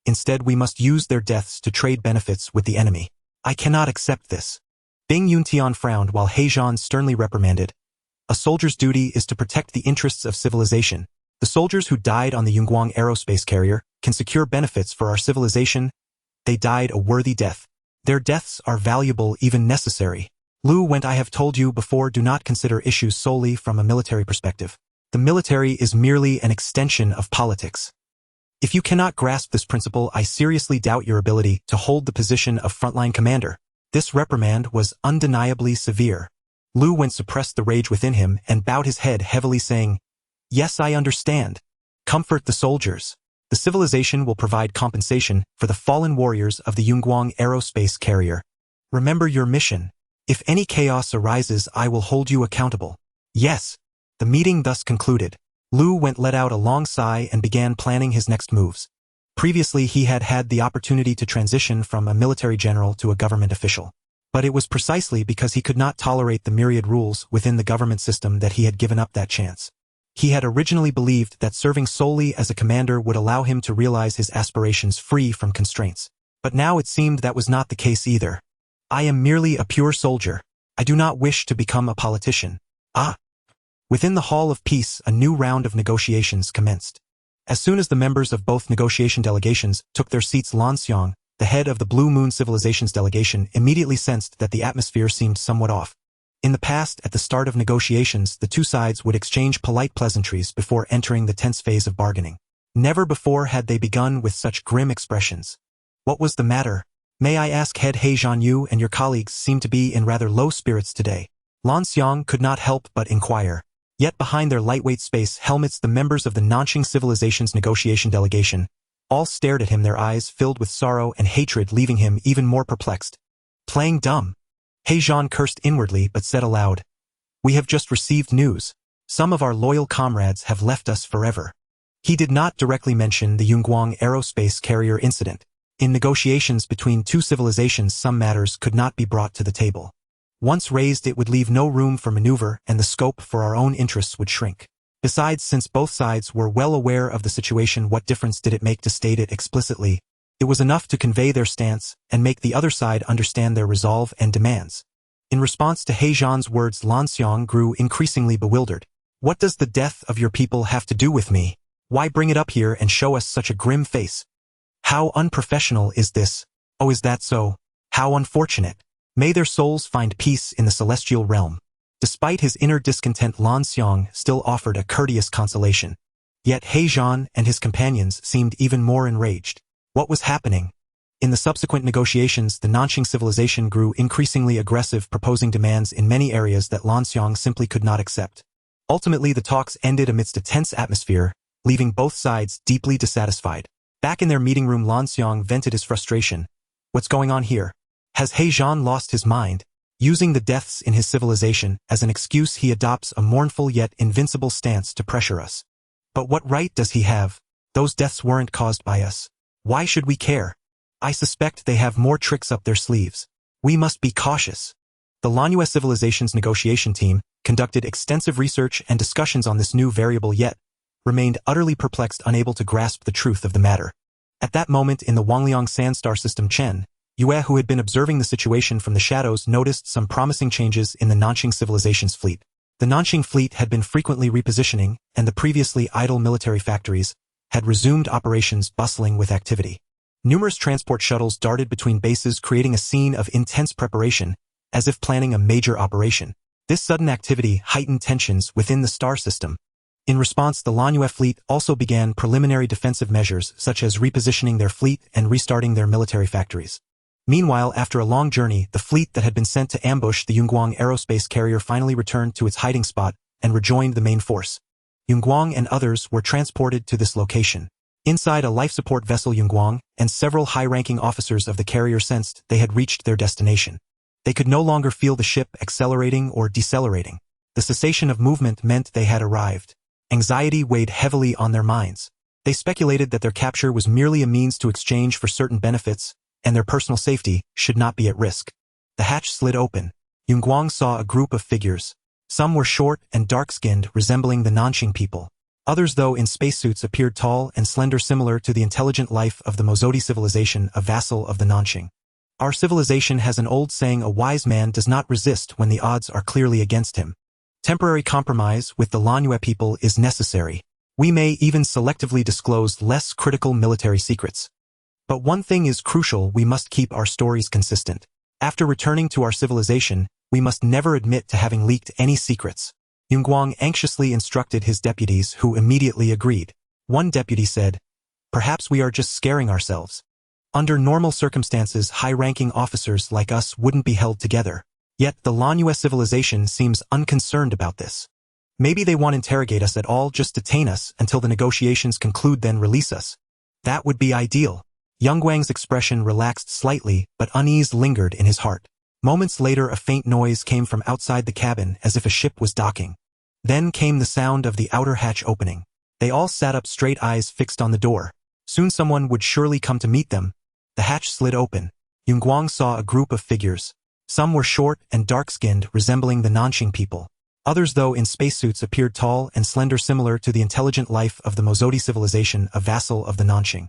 Instead, we must use their deaths to trade benefits with the enemy. I cannot accept this. Bing Yuntian frowned while He Zhan sternly reprimanded. A soldier's duty is to protect the interests of civilization. The soldiers who died on the Yunguang aerospace carrier can secure benefits for our civilization. They died a worthy death. Their deaths are valuable, even necessary. Lu Went, I have told you before, do not consider issues solely from a military perspective. The military is merely an extension of politics. If you cannot grasp this principle, I seriously doubt your ability to hold the position of frontline commander. This reprimand was undeniably severe. Lu Went suppressed the rage within him and bowed his head heavily, saying, Yes, I understand. Comfort the soldiers. The civilization will provide compensation for the fallen warriors of the Yunguang aerospace carrier. Remember your mission. If any chaos arises, I will hold you accountable. Yes. The meeting thus concluded. Lu Went let out a long sigh and began planning his next moves. Previously, he had had the opportunity to transition from a military general to a government official. But it was precisely because he could not tolerate the myriad rules within the government system that he had given up that chance. He had originally believed that serving solely as a commander would allow him to realize his aspirations free from constraints. But now it seemed that was not the case either. I am merely a pure soldier. I do not wish to become a politician. Within the Hall of Peace, a new round of negotiations commenced. As soon as the members of both negotiation delegations took their seats, Lan Xiang, the head of the Blue Moon Civilization's delegation, immediately sensed that the atmosphere seemed somewhat off. In the past, at the start of negotiations, the two sides would exchange polite pleasantries before entering the tense phase of bargaining. Never before had they begun with such grim expressions. What was the matter? May I ask? Head He Zhan, you and your colleagues seem to be in rather low spirits today. Lan Xiang could not help but inquire. Yet behind their lightweight space helmets, the members of the Nanqing Civilization's negotiation delegation all stared at him, their eyes filled with sorrow and hatred, leaving him even more perplexed. Playing dumb. He Zhan cursed inwardly but said aloud, We have just received news. Some of our loyal comrades have left us forever. He did not directly mention the Yunguang aerospace carrier incident. In negotiations between two civilizations, some matters could not be brought to the table. Once raised, it would leave no room for maneuver, and the scope for our own interests would shrink. Besides, since both sides were well aware of the situation, what difference did it make to state it explicitly? It was enough to convey their stance and make the other side understand their resolve and demands. In response to He Zhan's words, Lan Xiang grew increasingly bewildered. What does the death of your people have to do with me? Why bring it up here and show us such a grim face? How unprofessional is this? Oh, is that so? How unfortunate. May their souls find peace in the celestial realm. Despite his inner discontent, Lan Xiang still offered a courteous consolation. Yet He Zhan and his companions seemed even more enraged. What was happening? In the subsequent negotiations, the Nanqing civilization grew increasingly aggressive, proposing demands in many areas that Lan Xiang simply could not accept. Ultimately, the talks ended amidst a tense atmosphere, leaving both sides deeply dissatisfied. Back in their meeting room, Lan Xiang vented his frustration. What's going on here? Has He Zhan lost his mind? Using the deaths in his civilization as an excuse, he adopts a mournful yet invincible stance to pressure us. But what right does he have? Those deaths weren't caused by us. Why should we care? I suspect they have more tricks up their sleeves. We must be cautious. The Lanyue civilization's negotiation team conducted extensive research and discussions on this new variable, yet remained utterly perplexed, unable to grasp the truth of the matter. At that moment in the Wangliang Sandstar system, Chen Yue, who had been observing the situation from the shadows, noticed some promising changes in the Nanqing civilization's fleet. The Nanqing fleet had been frequently repositioning, and the previously idle military factories had resumed operations, bustling with activity. Numerous transport shuttles darted between bases, creating a scene of intense preparation, as if planning a major operation. This sudden activity heightened tensions within the star system. In response, the Lan Yue fleet also began preliminary defensive measures such as repositioning their fleet and restarting their military factories. Meanwhile, after a long journey, the fleet that had been sent to ambush the Yunguang aerospace carrier finally returned to its hiding spot and rejoined the main force. Yunguang and others were transported to this location. Inside a life support vessel, Yunguang and several high-ranking officers of the carrier sensed they had reached their destination. They could no longer feel the ship accelerating or decelerating. The cessation of movement meant they had arrived. Anxiety weighed heavily on their minds. They speculated that their capture was merely a means to exchange for certain benefits, and their personal safety should not be at risk. The hatch slid open. Yunguang saw a group of figures. Some were short and dark-skinned, resembling the Nanxing people. Others, though in spacesuits, appeared tall and slender, similar to the intelligent life of the Mozodi civilization, a vassal of the Nanxing. Our civilization has an old saying: a wise man does not resist when the odds are clearly against him. Temporary compromise with the Lan Yue people is necessary. We may even selectively disclose less critical military secrets. But one thing is crucial: we must keep our stories consistent. After returning to our civilization, we must never admit to having leaked any secrets. Yunguang anxiously instructed his deputies, who immediately agreed. One deputy said, "Perhaps we are just scaring ourselves. Under normal circumstances, high-ranking officers like us wouldn't be held together. Yet the Lan Yue civilization seems unconcerned about this. Maybe they won't interrogate us at all, just detain us until the negotiations conclude, then release us. That would be ideal." Yunguang's expression relaxed slightly, but unease lingered in his heart. Moments later, a faint noise came from outside the cabin, as if a ship was docking. Then came the sound of the outer hatch opening. They all sat up straight, eyes fixed on the door. Soon someone would surely come to meet them. The hatch slid open. Yunguang saw a group of figures. Some were short and dark-skinned, resembling the Nanxing people. Others, though in spacesuits, appeared tall and slender, similar to the intelligent life of the Mozodi civilization, a vassal of the Nanxing.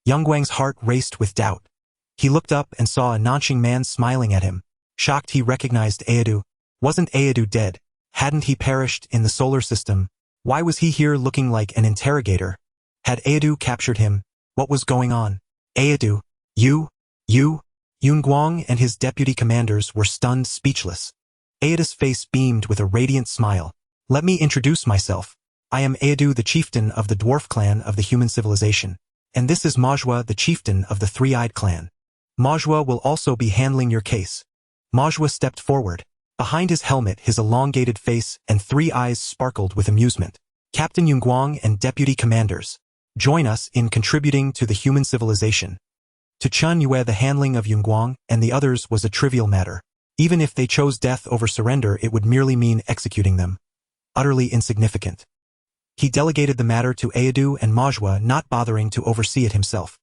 Yunguang's heart raced with doubt. He looked up and saw a Nanxing man smiling at him. Shocked, he recognized Aedu. Wasn't Aedu dead? Hadn't he perished in the solar system? Why was he here looking like an interrogator? Had Aedu captured him? What was going on? Aedu, you? Yunguang and his deputy commanders were stunned, speechless. Aedu's face beamed with a radiant smile. "Let me introduce myself. I am Aedu, the chieftain of the dwarf clan of the human civilization. And this is Majua, the chieftain of the three-eyed clan. Majua will also be handling your case." Majua stepped forward. Behind his helmet, his elongated face and three eyes sparkled with amusement. "Captain Yunguang and deputy commanders, join us in contributing to the human civilization." To Chen Yue, the handling of Yunguang and the others was a trivial matter. Even if they chose death over surrender, it would merely mean executing them. Utterly insignificant. He delegated the matter to Aedu and Majua, not bothering to oversee it himself.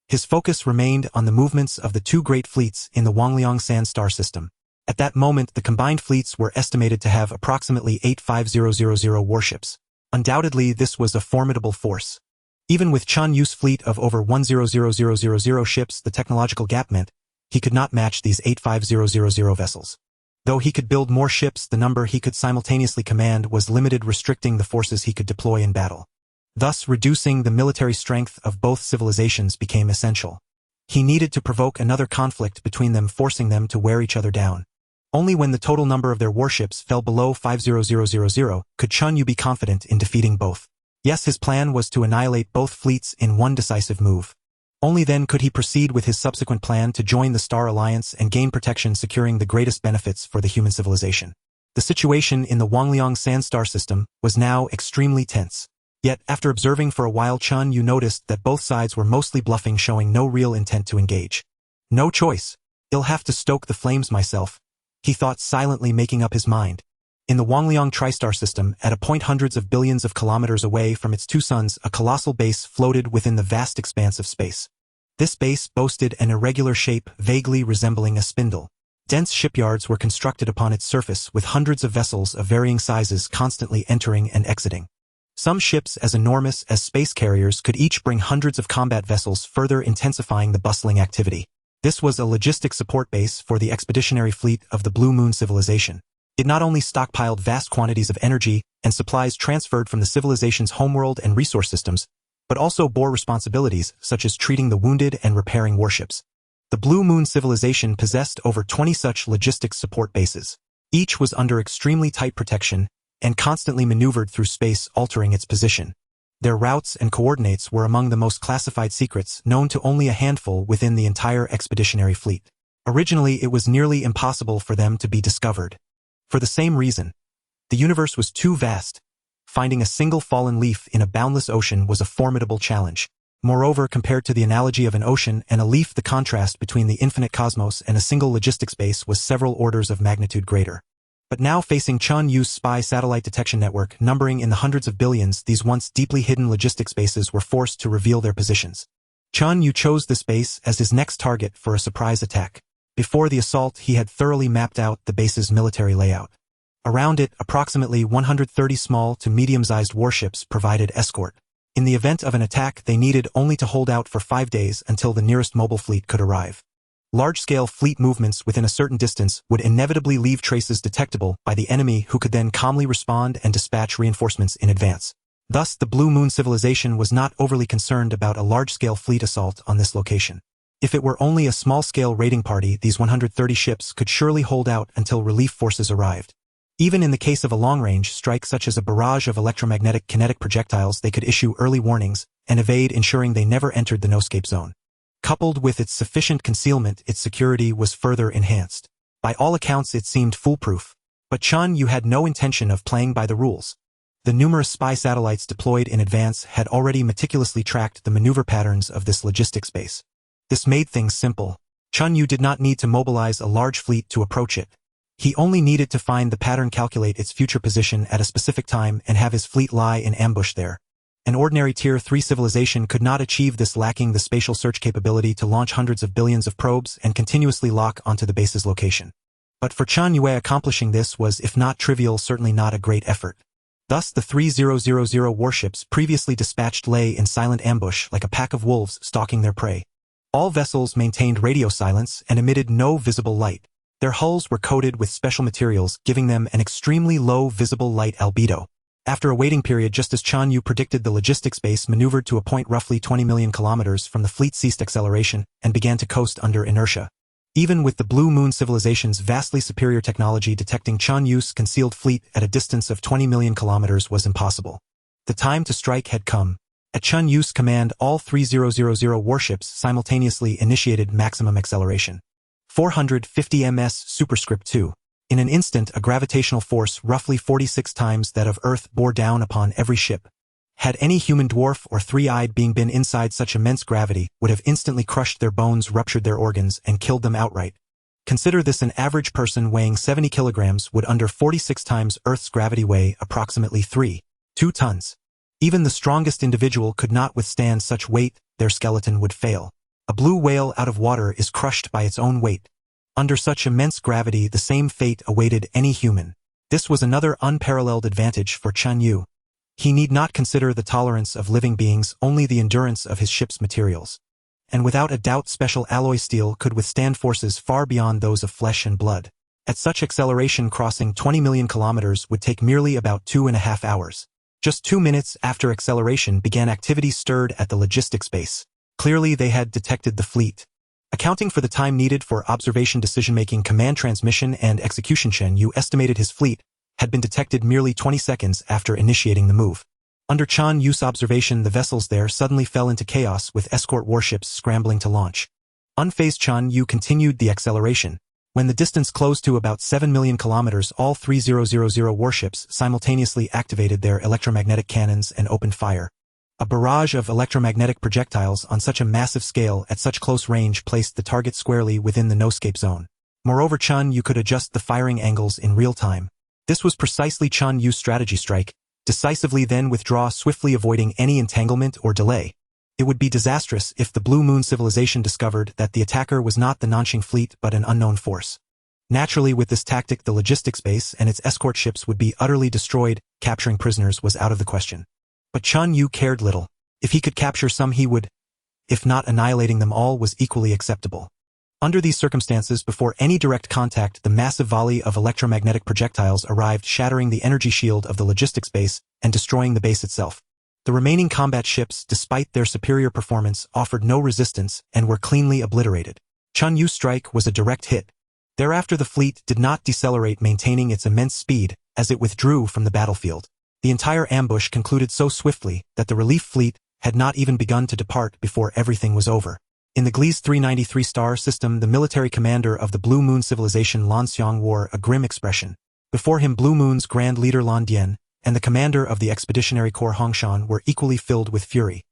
His focus remained on the movements of the two great fleets in the Wangliang San star system. At that moment, the combined fleets were estimated to have approximately 85000 warships. Undoubtedly, this was a formidable force. Even with Chen Yue's fleet of over 10,000 ships, the technological gap meant he could not match these 85000 vessels. Though he could build more ships, the number he could simultaneously command was limited, restricting the forces he could deploy in battle. Thus, reducing the military strength of both civilizations became essential. He needed to provoke another conflict between them, forcing them to wear each other down. Only when the total number of their warships fell below 50000 could Chen Yue be confident in defeating both. Yes, his plan was to annihilate both fleets in one decisive move. Only then could he proceed with his subsequent plan to join the Star Alliance and gain protection, securing the greatest benefits for the human civilization. The situation in the Wangliang San star system was now extremely tense. Yet, after observing for a while, Chen Yue noticed that both sides were mostly bluffing, showing no real intent to engage. No choice. I'll have to stoke the flames myself, he thought, silently making up his mind. In the Wangliang Tristar system, at a point hundreds of billions of kilometers away from its two suns, a colossal base floated within the vast expanse of space. This base boasted an irregular shape vaguely resembling a spindle. Dense shipyards were constructed upon its surface, with hundreds of vessels of varying sizes constantly entering and exiting. Some ships as enormous as space carriers could each bring hundreds of combat vessels, further intensifying the bustling activity. This was a logistic support base for the expeditionary fleet of the Blue Moon civilization. It not only stockpiled vast quantities of energy and supplies transferred from the civilization's homeworld and resource systems, but also bore responsibilities such as treating the wounded and repairing warships. The Blue Moon civilization possessed over 20 such logistics support bases. Each was under extremely tight protection, and constantly maneuvered through space, altering its position. Their routes and coordinates were among the most classified secrets known to only a handful within the entire expeditionary fleet. Originally, it was nearly impossible for them to be discovered. For the same reason, the universe was too vast. Finding a single fallen leaf in a boundless ocean was a formidable challenge. Moreover, compared to the analogy of an ocean and a leaf, the contrast between the infinite cosmos and a single logistics base was several orders of magnitude greater. But now, facing Chen Yue's spy satellite detection network numbering in the hundreds of billions, these once deeply hidden logistics bases were forced to reveal their positions. Chen Yue chose this base as his next target for a surprise attack. Before the assault, he had thoroughly mapped out the base's military layout. Around it, approximately 130 small to medium-sized warships provided escort. In the event of an attack, they needed only to hold out for 5 days until the nearest mobile fleet could arrive. Large-scale fleet movements within a certain distance would inevitably leave traces detectable by the enemy, who could then calmly respond and dispatch reinforcements in advance. Thus, the Blue Moon civilization was not overly concerned about a large-scale fleet assault on this location. If it were only a small-scale raiding party, these 130 ships could surely hold out until relief forces arrived. Even in the case of a long-range strike such as a barrage of electromagnetic kinetic projectiles, they could issue early warnings and evade, ensuring they never entered the no-escape zone. Coupled with its sufficient concealment, its security was further enhanced. By all accounts, it seemed foolproof. But Chen Yue had no intention of playing by the rules. The numerous spy satellites deployed in advance had already meticulously tracked the maneuver patterns of this logistics base. This made things simple. Chen Yue did not need to mobilize a large fleet to approach it. He only needed to find the pattern, calculate its future position at a specific time, and have his fleet lie in ambush there. An ordinary Tier 3 civilization could not achieve this, lacking the spatial search capability to launch hundreds of billions of probes and continuously lock onto the base's location. But for Chen Yue, accomplishing this was, if not trivial, certainly not a great effort. Thus, the 3000 warships previously dispatched lay in silent ambush like a pack of wolves stalking their prey. All vessels maintained radio silence and emitted no visible light. Their hulls were coated with special materials, giving them an extremely low visible light albedo. After a waiting period, just as Chen Yue predicted, the logistics base maneuvered to a point roughly 20 million kilometers from the fleet, ceased acceleration, and began to coast under inertia. Even with the Blue Moon civilization's vastly superior technology, detecting Chen Yue's concealed fleet at a distance of 20 million kilometers was impossible. The time to strike had come. At Chen Yue's command, all 3000 warships simultaneously initiated maximum acceleration. 450 ms superscript 2. In an instant, a gravitational force roughly 46 times that of Earth bore down upon every ship. Had any human dwarf or three-eyed being been inside such immense gravity, would have instantly crushed their bones, ruptured their organs, and killed them outright. Consider this: an average person weighing 70 kilograms would, under 46 times Earth's gravity, weigh approximately 2 tons. Even the strongest individual could not withstand such weight; their skeleton would fail. A blue whale out of water is crushed by its own weight. Under such immense gravity, the same fate awaited any human. This was another unparalleled advantage for Chen Yue. He need not consider the tolerance of living beings, only the endurance of his ship's materials. And without a doubt, special alloy steel could withstand forces far beyond those of flesh and blood. At such acceleration, crossing 20 million kilometers would take merely about 2.5 hours. Just 2 minutes after acceleration began, activity stirred at the logistics base. Clearly, they had detected the fleet. Accounting for the time needed for observation, decision-making, command transmission, and execution, Chen Yue estimated his fleet had been detected merely 20 seconds after initiating the move. Under Chen Yue's observation, the vessels there suddenly fell into chaos, with escort warships scrambling to launch. Unfazed, Chen Yue continued the acceleration. When the distance closed to about 7 million kilometers, all 3000 warships simultaneously activated their electromagnetic cannons and opened fire. A barrage of electromagnetic projectiles on such a massive scale at such close range placed the target squarely within the no-escape zone. Moreover, Chen Yue could adjust the firing angles in real time. This was precisely Chen Yue's strategy: strike decisively, then withdraw swiftly, avoiding any entanglement or delay. It would be disastrous if the Blue Moon civilization discovered that the attacker was not the Nanxing fleet but an unknown force. Naturally, with this tactic, the logistics base and its escort ships would be utterly destroyed. Capturing prisoners was out of the question. But Chen Yue cared little. If he could capture some, he would. If not, annihilating them all was equally acceptable. Under these circumstances, before any direct contact, the massive volley of electromagnetic projectiles arrived, shattering the energy shield of the logistics base and destroying the base itself. The remaining combat ships, despite their superior performance, offered no resistance and were cleanly obliterated. Chen Yue's strike was a direct hit. Thereafter, the fleet did not decelerate, maintaining its immense speed as it withdrew from the battlefield. The entire ambush concluded so swiftly that the relief fleet had not even begun to depart before everything was over. In the Gliese 393 star system, the military commander of the Blue Moon civilization Lanxiang wore a grim expression. Before him, Blue Moon's grand leader Lan Dian and the commander of the Expeditionary Corps Hongshan were equally filled with fury.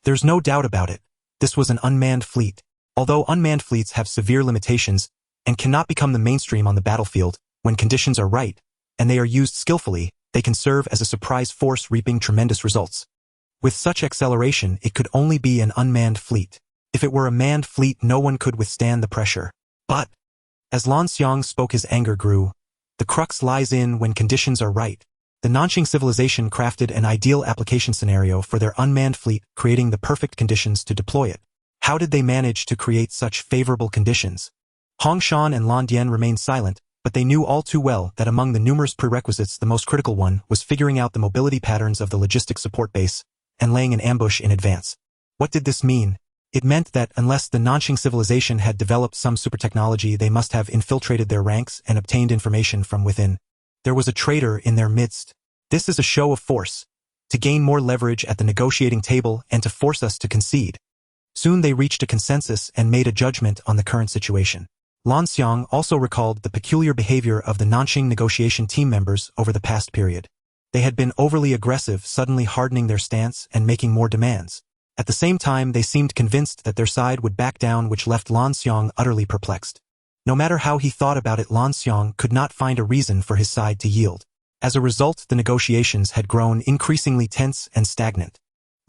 There's no doubt about it. This was an unmanned fleet. Although unmanned fleets have severe limitations and cannot become the mainstream on the battlefield when conditions are right, and they are used skillfully, they can serve as a surprise force reaping tremendous results. With such acceleration, it could only be an unmanned fleet. If it were a manned fleet, no one could withstand the pressure. But, as Lan Xiang spoke, his anger grew. The crux lies in when conditions are right. The Nanxing civilization crafted an ideal application scenario for their unmanned fleet, creating the perfect conditions to deploy it. How did they manage to create such favorable conditions? Hongshan and Lan Dian remained silent, but they knew all too well that among the numerous prerequisites, the most critical one was figuring out the mobility patterns of the logistics support base and laying an ambush in advance. What did this mean? It meant that unless the Nanxing civilization had developed some super technology, they must have infiltrated their ranks and obtained information from within. There was a traitor in their midst. This is a show of force, to gain more leverage at the negotiating table and to force us to concede. Soon they reached a consensus and made a judgment on the current situation. Lan Xiang also recalled the peculiar behavior of the Nanxing negotiation team members over the past period. They had been overly aggressive, suddenly hardening their stance and making more demands. At the same time, they seemed convinced that their side would back down, which left Lan Xiang utterly perplexed. No matter how he thought about it, Lan Xiang could not find a reason for his side to yield. As a result, the negotiations had grown increasingly tense and stagnant.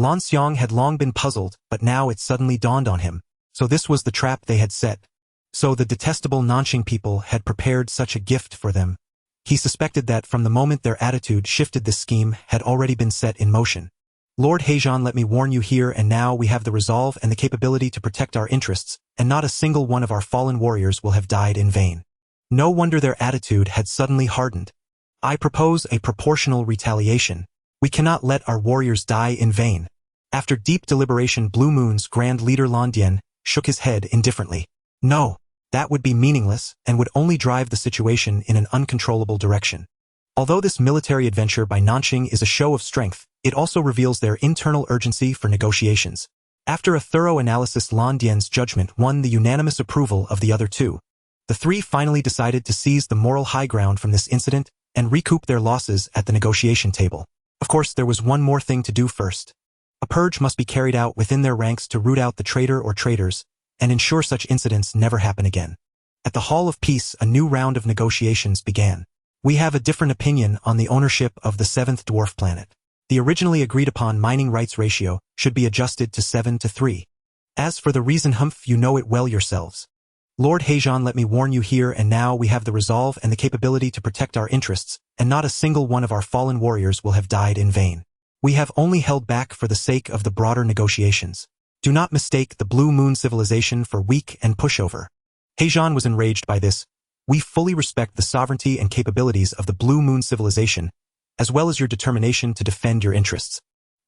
Lan Xiang had long been puzzled, but now it suddenly dawned on him. So this was the trap they had set. So the detestable Nanxing people had prepared such a gift for them. He suspected that from the moment their attitude shifted, this scheme had already been set in motion. Lord Heijun, let me warn you here and now, we have the resolve and the capability to protect our interests, and not a single one of our fallen warriors will have died in vain. No wonder their attitude had suddenly hardened. I propose a proportional retaliation. We cannot let our warriors die in vain. After deep deliberation, Blue Moon's grand leader Lan Dian shook his head indifferently. No, that would be meaningless and would only drive the situation in an uncontrollable direction. Although this military adventure by Nanxing is a show of strength, it also reveals their internal urgency for negotiations. After a thorough analysis, Lan Dian's judgment won the unanimous approval of the other two. The three finally decided to seize the moral high ground from this incident and recoup their losses at the negotiation table. Of course, there was one more thing to do first. A purge must be carried out within their ranks to root out the traitor or traitors and ensure such incidents never happen again. At the Hall of Peace, a new round of negotiations began. We have a different opinion on the ownership of the seventh dwarf planet. The originally agreed-upon mining rights ratio should be adjusted to 7-3. As for the reason, you know it well yourselves. Lord Heijun, let me warn you here and now, we have the resolve and the capability to protect our interests, and not a single one of our fallen warriors will have died in vain. We have only held back for the sake of the broader negotiations. Do not mistake the Blue Moon civilization for weak and pushover. Heijun was enraged by this. We fully respect the sovereignty and capabilities of the Blue Moon civilization, as well as your determination to defend your interests.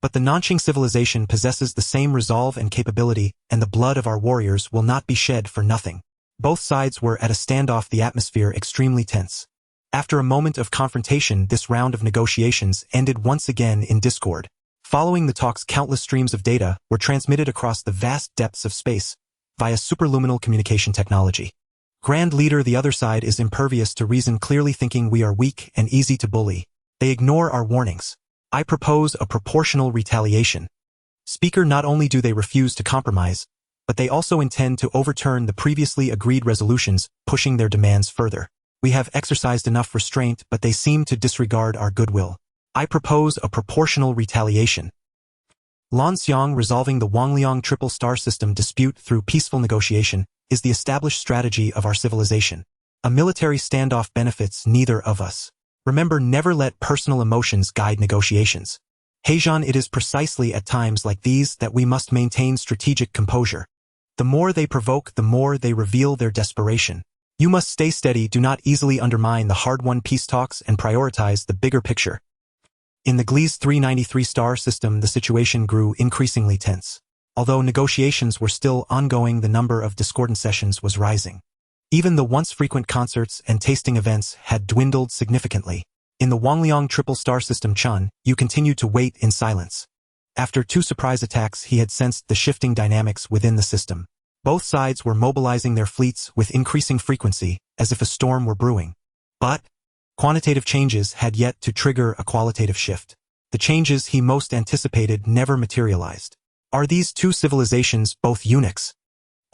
But the Nanxing civilization possesses the same resolve and capability, and the blood of our warriors will not be shed for nothing. Both sides were at a standoff, the atmosphere extremely tense. After a moment of confrontation, this round of negotiations ended once again in discord. Following the talks, countless streams of data were transmitted across the vast depths of space via superluminal communication technology. Grand leader, the other side is impervious to reason, clearly thinking we are weak and easy to bully. They ignore our warnings. I propose a proportional retaliation. Speaker, not only do they refuse to compromise, but they also intend to overturn the previously agreed resolutions, pushing their demands further. We have exercised enough restraint, but they seem to disregard our goodwill. I propose a proportional retaliation. Lan Xiang, resolving the Wangliang triple star system dispute through peaceful negotiation is the established strategy of our civilization. A military standoff benefits neither of us. Remember, never let personal emotions guide negotiations. Heijun, it is precisely at times like these that we must maintain strategic composure. The more they provoke, the more they reveal their desperation. You must stay steady, do not easily undermine the hard-won peace talks, and prioritize the bigger picture. In the Gliese 393 star system, the situation grew increasingly tense. Although negotiations were still ongoing, the number of discordant sessions was rising. Even the once frequent concerts and tasting events had dwindled significantly. In the Huoying triple star system Chen Yue continued to wait in silence. After 2 surprise attacks he had sensed the shifting dynamics within the system. Both sides were mobilizing their fleets with increasing frequency, as if a storm were brewing. But quantitative changes had yet to trigger a qualitative shift. The changes he most anticipated never materialized. Are these 2 civilizations both eunuchs?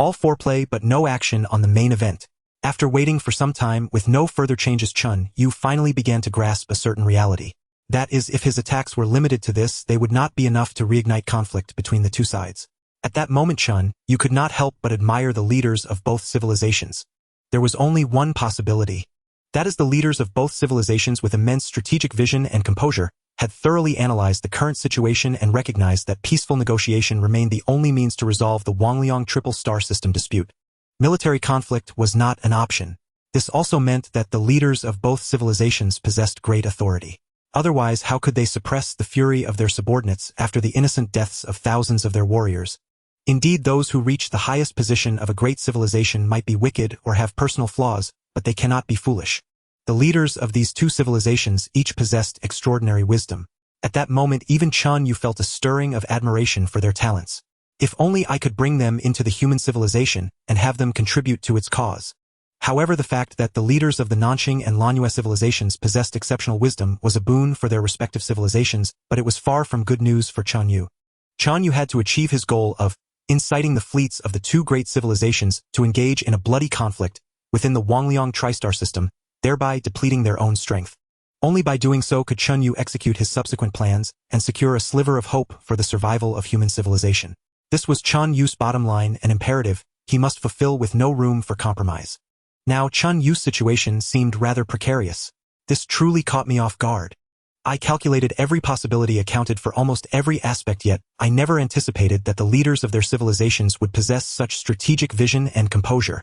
All foreplay but no action on the main event. After waiting for some time with no further changes, Chen Yue finally began to grasp a certain reality. That is, if his attacks were limited to this, they would not be enough to reignite conflict between the 2 sides. At that moment Chen Yue could not help but admire the leaders of both civilizations. There was only one possibility. That is, the leaders of both civilizations with immense strategic vision and composure had thoroughly analyzed the current situation and recognized that peaceful negotiation remained the only means to resolve the Huoying triple star system dispute. Military conflict was not an option. This also meant that the leaders of both civilizations possessed great authority. Otherwise, how could they suppress the fury of their subordinates after the innocent deaths of thousands of their warriors? Indeed, those who reach the highest position of a great civilization might be wicked or have personal flaws, but they cannot be foolish. The leaders of these 2 civilizations each possessed extraordinary wisdom. At that moment even Chen Yue felt a stirring of admiration for their talents. If only I could bring them into the human civilization and have them contribute to its cause. However, the fact that the leaders of the Nanxing and Lanyue civilizations possessed exceptional wisdom was a boon for their respective civilizations, but it was far from good news for Chen Yue. Chen Yue had to achieve his goal of inciting the fleets of the 2 great civilizations to engage in a bloody conflict within the Huoying tri-star system, thereby depleting their own strength. Only by doing so could Chen Yue execute his subsequent plans and secure a sliver of hope for the survival of human civilization. This was Chen Yue's bottom line, an imperative he must fulfill with no room for compromise. Now Chen Yue's situation seemed rather precarious. This truly caught me off guard. I calculated every possibility, accounted for almost every aspect, yet I never anticipated that the leaders of their civilizations would possess such strategic vision and composure.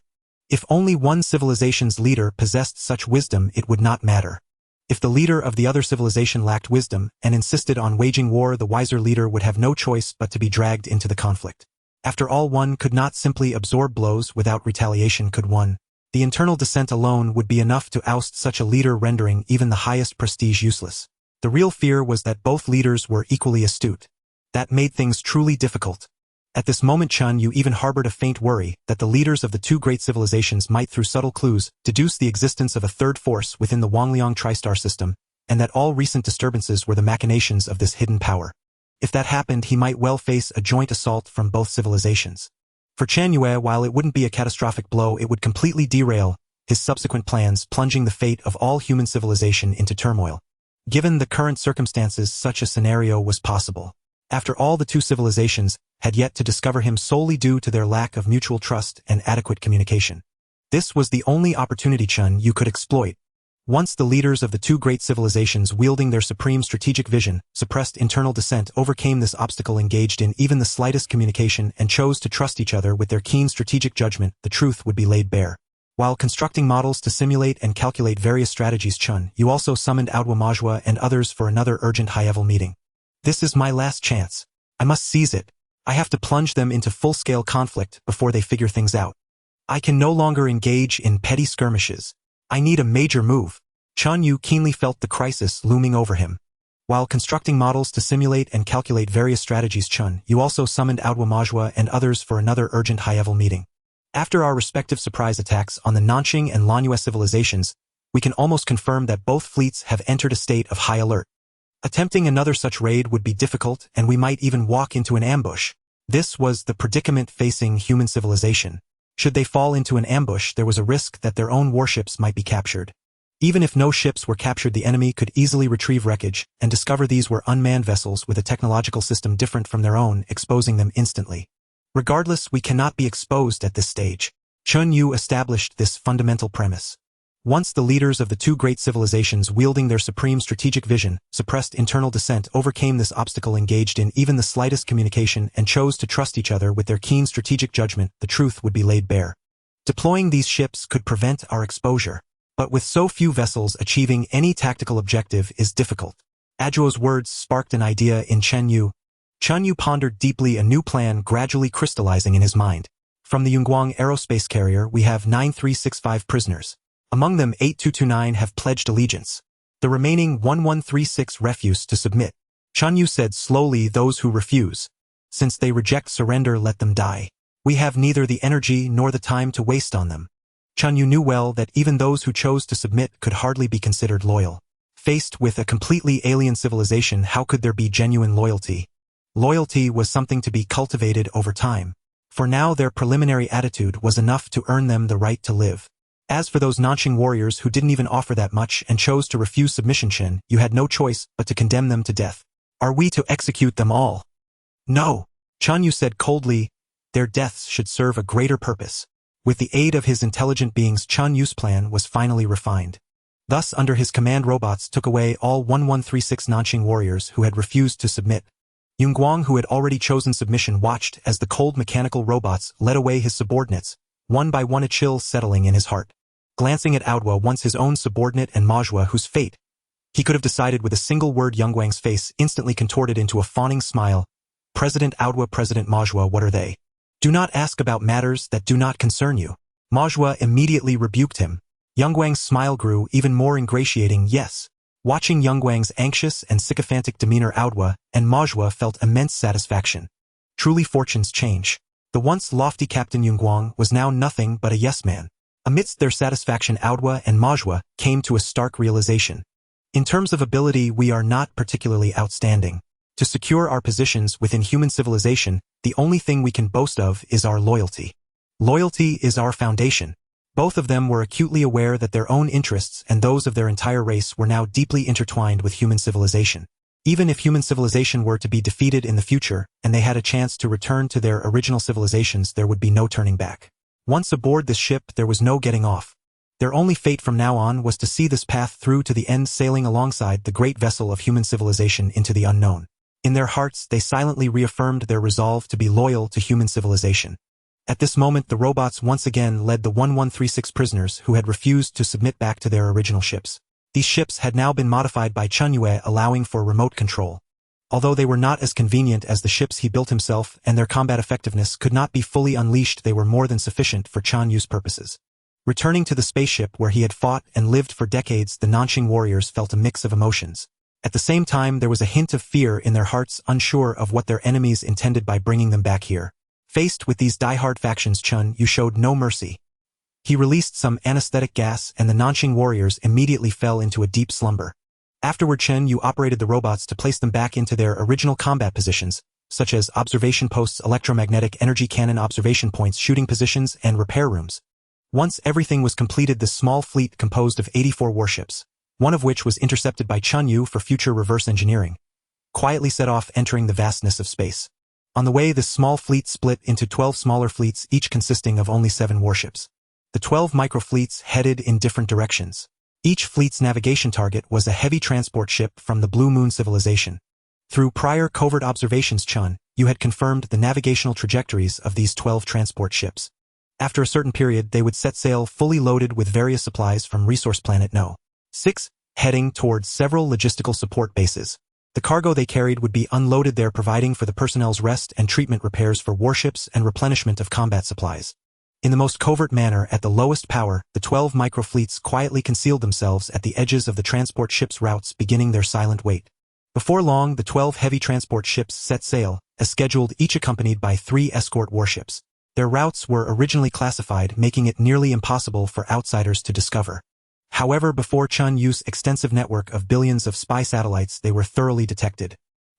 If only one civilization's leader possessed such wisdom, it would not matter. If the leader of the other civilization lacked wisdom and insisted on waging war, the wiser leader would have no choice but to be dragged into the conflict. After all, one could not simply absorb blows without retaliation, could one? The internal dissent alone would be enough to oust such a leader, rendering even the highest prestige useless. The real fear was that both leaders were equally astute. That made things truly difficult. At this moment Chen Yue even harbored a faint worry that the leaders of the 2 great civilizations might, through subtle clues, deduce the existence of a third force within the Huoying tri-star system, and that all recent disturbances were the machinations of this hidden power. If that happened, he might well face a joint assault from both civilizations. For Chen Yue, while it wouldn't be a catastrophic blow, it would completely derail his subsequent plans, plunging the fate of all human civilization into turmoil. Given the current circumstances, such a scenario was possible. After all, the 2 civilizations had yet to discover him solely due to their lack of mutual trust and adequate communication. This was the only opportunity Chen Yue could exploit. Once the leaders of the 2 great civilizations, wielding their supreme strategic vision, suppressed internal dissent, overcame this obstacle, engaged in even the slightest communication, and chose to trust each other with their keen strategic judgment, the truth would be laid bare. While constructing models to simulate and calculate various strategies, Chen Yue also summoned Amalthea and others for another urgent high-level meeting. This is my last chance. I must seize it. I have to plunge them into full-scale conflict before they figure things out. I can no longer engage in petty skirmishes. I need a major move. Chen Yue keenly felt the crisis looming over him. While constructing models to simulate and calculate various strategies, Chen Yue also summoned Amalthea and others for another urgent high-level meeting. After our respective surprise attacks on the Nanxing and Lanyue civilizations, we can almost confirm that both fleets have entered a state of high alert. Attempting another such raid would be difficult, and we might even walk into an ambush. This was the predicament facing human civilization. Should they fall into an ambush, there was a risk that their own warships might be captured. Even if no ships were captured, the enemy could easily retrieve wreckage and discover these were unmanned vessels with a technological system different from their own, exposing them instantly. Regardless, we cannot be exposed at this stage. Chen Yue established this fundamental premise. Once the leaders of the 2 great civilizations, wielding their supreme strategic vision, suppressed internal dissent, overcame this obstacle, engaged in even the slightest communication, and chose to trust each other with their keen strategic judgment, the truth would be laid bare. Deploying these ships could prevent our exposure. But with so few vessels, achieving any tactical objective is difficult. Ajuo's words sparked an idea in Chen Yue. Chen Yue pondered deeply, a new plan gradually crystallizing in his mind. From the Yunguang aerospace carrier, we have 9365 prisoners. Among them, 8229 have pledged allegiance. The remaining 1136 refuse to submit. Chen Yue said slowly, those who refuse. Since they reject surrender, let them die. We have neither the energy nor the time to waste on them. Chen Yue knew well that even those who chose to submit could hardly be considered loyal. Faced with a completely alien civilization, how could there be genuine loyalty? Loyalty was something to be cultivated over time. For now, their preliminary attitude was enough to earn them the right to live. As for those Nanqing warriors who didn't even offer that much and chose to refuse submission, Chen, you had no choice but to condemn them to death. Are we to execute them all? No, Chen Yue said coldly. Their deaths should serve a greater purpose. With the aid of his intelligent beings, Chen Yue's plan was finally refined. Thus, under his command, robots took away all 1136 Nanqing warriors who had refused to submit. Yunguang, who had already chosen submission, watched as the cold mechanical robots led away his subordinates, one by one, a chill settling in his heart. Glancing at Aodhua, once his own subordinate, and Majua, whose fate he could have decided with a single word, Yunguang's face instantly contorted into a fawning smile. President Aodhua, President Majua, what are they? Do not ask about matters that do not concern you. Majua immediately rebuked him. Yunguang's smile grew even more ingratiating. Yes. Watching Yunguang's anxious and sycophantic demeanor, Aodhua and Majua felt immense satisfaction. Truly, fortunes change. The once lofty Captain Yunguang was now nothing but a yes-man. Amidst their satisfaction, Aodhua and Majua came to a stark realization. In terms of ability, we are not particularly outstanding. To secure our positions within human civilization, the only thing we can boast of is our loyalty. Loyalty is our foundation. Both of them were acutely aware that their own interests and those of their entire race were now deeply intertwined with human civilization. Even if human civilization were to be defeated in the future, and they had a chance to return to their original civilizations, there would be no turning back. Once aboard this ship, there was no getting off. Their only fate from now on was to see this path through to the end, sailing alongside the great vessel of human civilization into the unknown. In their hearts, they silently reaffirmed their resolve to be loyal to human civilization. At this moment, the robots once again led the 1136 prisoners who had refused to submit back to their original ships. These ships had now been modified by Chen Yue, allowing for remote control. Although they were not as convenient as the ships he built himself and their combat effectiveness could not be fully unleashed, they were more than sufficient for Chen Yue's purposes. Returning to the spaceship where he had fought and lived for decades, the Nanqing warriors felt a mix of emotions. At the same time, there was a hint of fear in their hearts, unsure of what their enemies intended by bringing them back here. Faced with these die-hard factions, Chen Yue showed no mercy. He released some anesthetic gas, and the Nanqing warriors immediately fell into a deep slumber. Afterward, Chen Yue operated the robots to place them back into their original combat positions, such as observation posts, electromagnetic energy cannon observation points, shooting positions, and repair rooms. Once everything was completed, the small fleet composed of 84 warships, one of which was intercepted by Chen Yue for future reverse engineering, quietly set off, entering the vastness of space. On the way, this small fleet split into 12 smaller fleets, each consisting of only 7 warships. The 12 microfleets headed in different directions. Each fleet's navigation target was a heavy transport ship from the Blue Moon civilization. Through prior covert observations, Chen Yue had confirmed the navigational trajectories of these 12 transport ships. After a certain period, they would set sail fully loaded with various supplies from resource planet No. 6, heading towards several logistical support bases. The cargo they carried would be unloaded there, providing for the personnel's rest and treatment, repairs for warships, and replenishment of combat supplies. In the most covert manner, at the lowest power, the 12 microfleets quietly concealed themselves at the edges of the transport ships' routes, beginning their silent wait. Before long, the 12 heavy transport ships set sail, as scheduled, each accompanied by 3 escort warships. Their routes were originally classified, making it nearly impossible for outsiders to discover. However, before Chen Yue's extensive network of billions of spy satellites, they were thoroughly detected.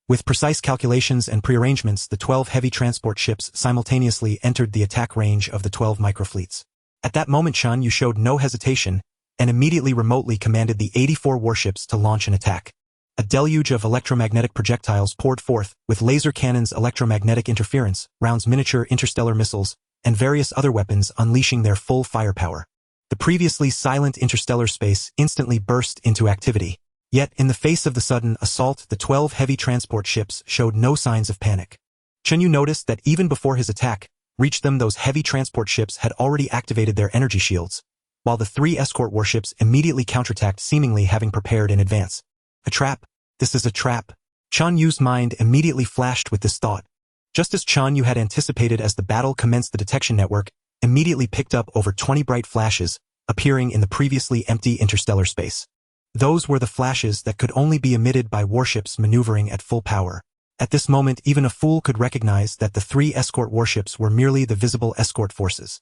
With precise calculations and prearrangements, the 12 heavy transport ships simultaneously entered the attack range of the 12 microfleets. At that moment, Chen Yue showed no hesitation and immediately remotely commanded the 84 warships to launch an attack. A deluge of electromagnetic projectiles poured forth, with laser cannons, electromagnetic interference rounds, miniature interstellar missiles, and various other weapons unleashing their full firepower. The previously silent interstellar space instantly burst into activity. Yet, in the face of the sudden assault, the 12 heavy transport ships showed no signs of panic. Chen Yue noticed that even before his attack reached them, those heavy transport ships had already activated their energy shields, while the 3 escort warships immediately counterattacked, seemingly having prepared in advance. A trap. This is a trap. Chen Yue's mind immediately flashed with this thought. Just as Chen Yue had anticipated, as the battle commenced, the detection network immediately picked up over 20 bright flashes, appearing in the previously empty interstellar space. Those were the flashes that could only be emitted by warships maneuvering at full power. At this moment, even a fool could recognize that the 3 escort warships were merely the visible escort forces.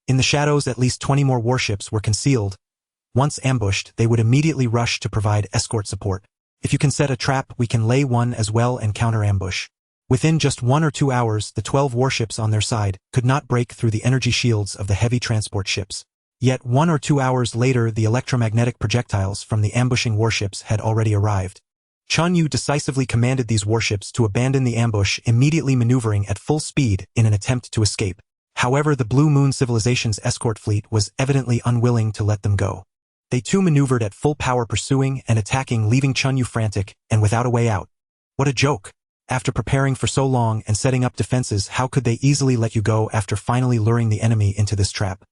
In the shadows, at least 20 more warships were concealed. Once ambushed, they would immediately rush to provide escort support. If you can set a trap, we can lay one as well and counter-ambush. Within just 1 or 2 hours, the 12 warships on their side could not break through the energy shields of the heavy transport ships. Yet 1 or 2 hours later, the electromagnetic projectiles from the ambushing warships had already arrived. Chen Yue decisively commanded these warships to abandon the ambush, immediately maneuvering at full speed in an attempt to escape. However, the Blue Moon Civilization's escort fleet was evidently unwilling to let them go. They too maneuvered at full power, pursuing and attacking, leaving Chen Yue frantic and without a way out. What a joke! After preparing for so long and setting up defenses, how could they easily let you go after finally luring the enemy into this trap?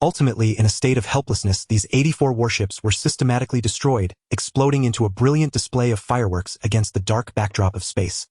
Ultimately, in a state of helplessness, these 84 warships were systematically destroyed, exploding into a brilliant display of fireworks against the dark backdrop of space.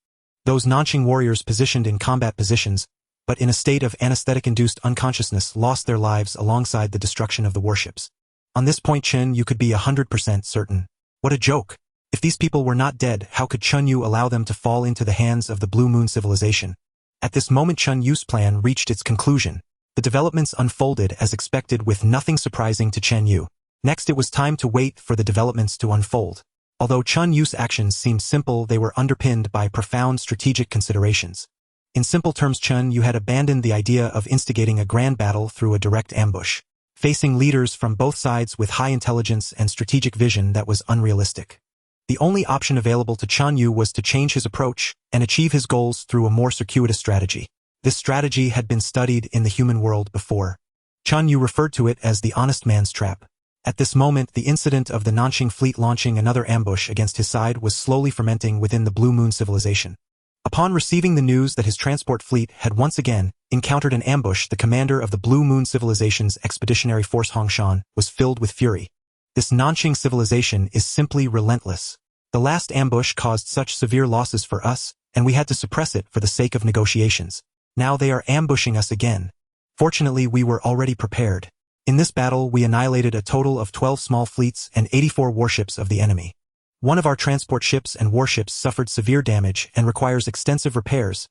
Those Nanqing warriors positioned in combat positions, but in a state of anesthetic-induced unconsciousness, lost their lives alongside the destruction of the warships. On this point, Chen Yue could be 100% certain. What a joke! If these people were not dead, how could Chen Yue allow them to fall into the hands of the Blue Moon Civilization? At this moment, Chen Yue's plan reached its conclusion. The developments unfolded as expected, with nothing surprising to Chen Yue. Next, it was time to wait for the developments to unfold. Although Chen Yue's actions seemed simple, they were underpinned by profound strategic considerations. In simple terms, Chen Yue had abandoned the idea of instigating a grand battle through a direct ambush. Facing leaders from both sides with high intelligence and strategic vision, that was unrealistic. The only option available to Chen Yue was to change his approach and achieve his goals through a more circuitous strategy. This strategy had been studied in the human world before. Chen Yue referred to it as the honest man's trap. At this moment, the incident of the Nanqing fleet launching another ambush against his side was slowly fermenting within the Blue Moon Civilization. Upon receiving the news that his transport fleet had once again encountered an ambush, the commander of the Blue Moon Civilization's expeditionary force, Hongshan, was filled with fury. This Nanqing civilization is simply relentless. The last ambush caused such severe losses for us, and we had to suppress it for the sake of negotiations. Now they are ambushing us again. Fortunately, we were already prepared. In this battle, we annihilated a total of 12 small fleets and 84 warships of the enemy. One of our transport ships and warships suffered severe damage and requires extensive repairs.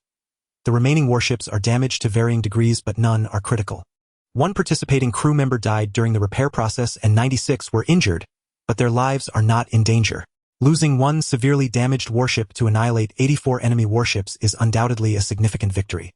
The remaining warships are damaged to varying degrees, but none are critical. One participating crew member died during the repair process and 96 were injured, but their lives are not in danger. Losing one severely damaged warship to annihilate 84 enemy warships is undoubtedly a significant victory.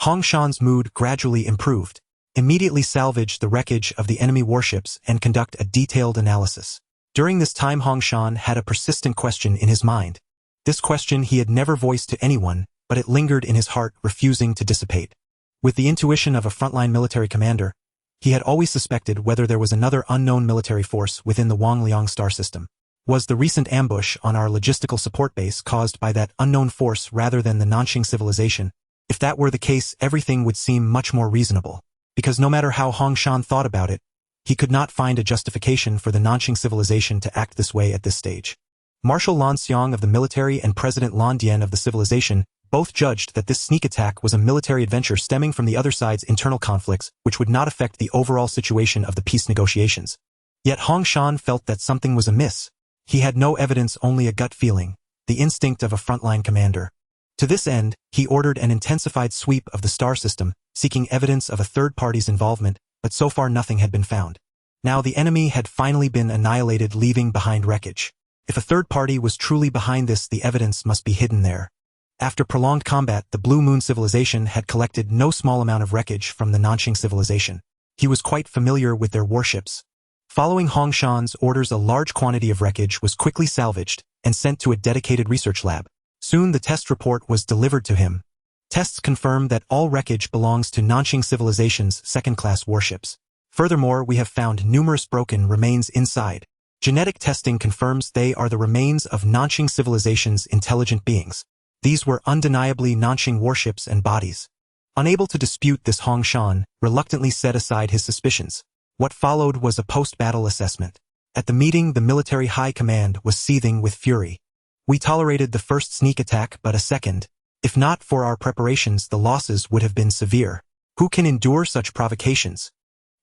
Hongshan's mood gradually improved. Immediately salvage the wreckage of the enemy warships and conduct a detailed analysis. During this time, Hongshan had a persistent question in his mind. This question he had never voiced to anyone, but it lingered in his heart, refusing to dissipate. With the intuition of a frontline military commander, he had always suspected whether there was another unknown military force within the Wangliang star system. Was the recent ambush on our logistical support base caused by that unknown force rather than the Nanqing civilization? If that were the case, everything would seem much more reasonable. Because no matter how Hongshan thought about it, he could not find a justification for the Nanqing civilization to act this way at this stage. Marshal Lan Xiang of the military and President Lan Dian of the civilization both judged that this sneak attack was a military adventure stemming from the other side's internal conflicts, which would not affect the overall situation of the peace negotiations. Yet Hongshan felt that something was amiss. He had no evidence, only a gut feeling, the instinct of a frontline commander. To this end, he ordered an intensified sweep of the star system, seeking evidence of a third party's involvement, but so far nothing had been found. Now the enemy had finally been annihilated, leaving behind wreckage. If a third party was truly behind this, the evidence must be hidden there. After prolonged combat, the Blue Moon Civilization had collected no small amount of wreckage from the Nanqing civilization. He was quite familiar with their warships. Following Hongshan's orders, a large quantity of wreckage was quickly salvaged and sent to a dedicated research lab. Soon the test report was delivered to him. Tests confirmed that all wreckage belongs to Nanqing civilization's second-class warships. Furthermore, we have found numerous broken remains inside. Genetic testing confirms they are the remains of Nanqing civilization's intelligent beings. These were undeniably Nanqing warships and bodies. Unable to dispute this, Hongshan reluctantly set aside his suspicions. What followed was a post-battle assessment. At the meeting, the military high command was seething with fury. We tolerated the first sneak attack, but a second. If not for our preparations, the losses would have been severe. Who can endure such provocations?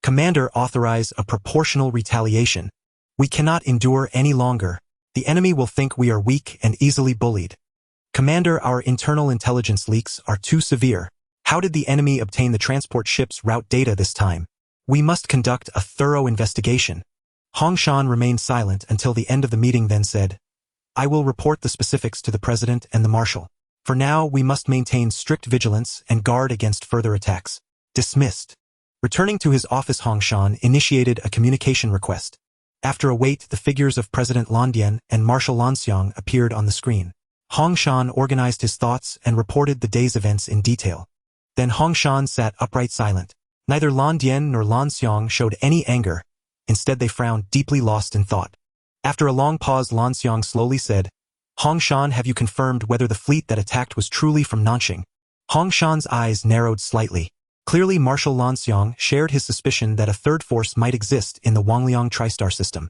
Commander, authorize a proportional retaliation. We cannot endure any longer. The enemy will think we are weak and easily bullied. Commander, our internal intelligence leaks are too severe. How did the enemy obtain the transport ship's route data this time? We must conduct a thorough investigation. Hongshan remained silent until the end of the meeting, then said, I will report the specifics to the President and the Marshal. For now, we must maintain strict vigilance and guard against further attacks. Dismissed. Returning to his office, Hongshan initiated a communication request. After a wait, the figures of President Landian and Marshal Lanxiang appeared on the screen. Hongshan organized his thoughts and reported the day's events in detail. Then Hongshan sat upright silent. Neither Landian nor Lanxiang showed any anger. Instead, they frowned, deeply lost in thought. After a long pause, Lanxiang slowly said, Hongshan, have you confirmed whether the fleet that attacked was truly from Nanxing? Hongshan's eyes narrowed slightly. Clearly, Marshal Lanxiang shared his suspicion that a third force might exist in the Wangliang Tristar system.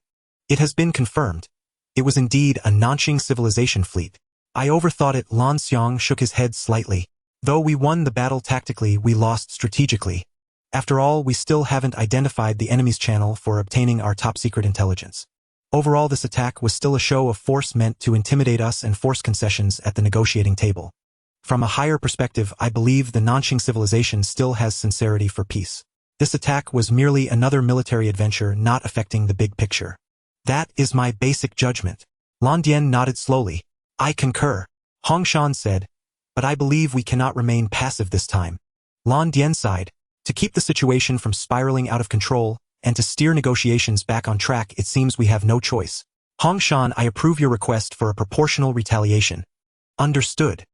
It has been confirmed. It was indeed a Nanxing civilization fleet. I overthought it. Lanxiang shook his head slightly. Though we won the battle tactically, we lost strategically. After all, we still haven't identified the enemy's channel for obtaining our top-secret intelligence. Overall, this attack was still a show of force meant to intimidate us and force concessions at the negotiating table. From a higher perspective, I believe the Nanxing civilization still has sincerity for peace. This attack was merely another military adventure not affecting the big picture. That is my basic judgment. Landian nodded slowly. I concur. Hongshan said, but I believe we cannot remain passive this time. Landian sighed. To keep the situation from spiraling out of control, and to steer negotiations back on track, it seems we have no choice. Hongshan, I approve your request for a proportional retaliation. Understood.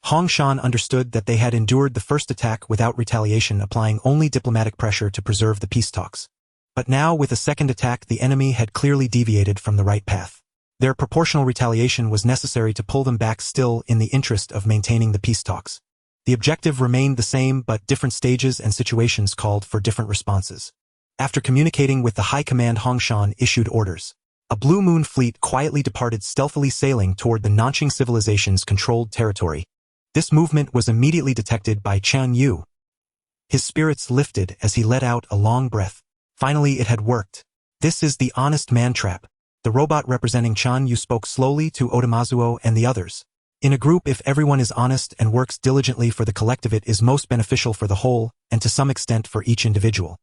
Hongshan understood that they had endured the first attack without retaliation, applying only diplomatic pressure to preserve the peace talks. But now, with a second attack, the enemy had clearly deviated from the right path. Their proportional retaliation was necessary to pull them back, still in the interest of maintaining the peace talks. The objective remained the same, but different stages and situations called for different responses. After communicating with the High Command, Hongshan issued orders. A Blue Moon fleet quietly departed, stealthily sailing toward the Nanxing civilization's controlled territory. This movement was immediately detected by Chen Yue. His spirits lifted as he let out a long breath. Finally, it had worked. This is the honest man trap. The robot representing Chen Yue spoke slowly to Otamazuo and the others. In a group, if everyone is honest and works diligently for the collective, it is most beneficial for the whole, and to some extent for each individual.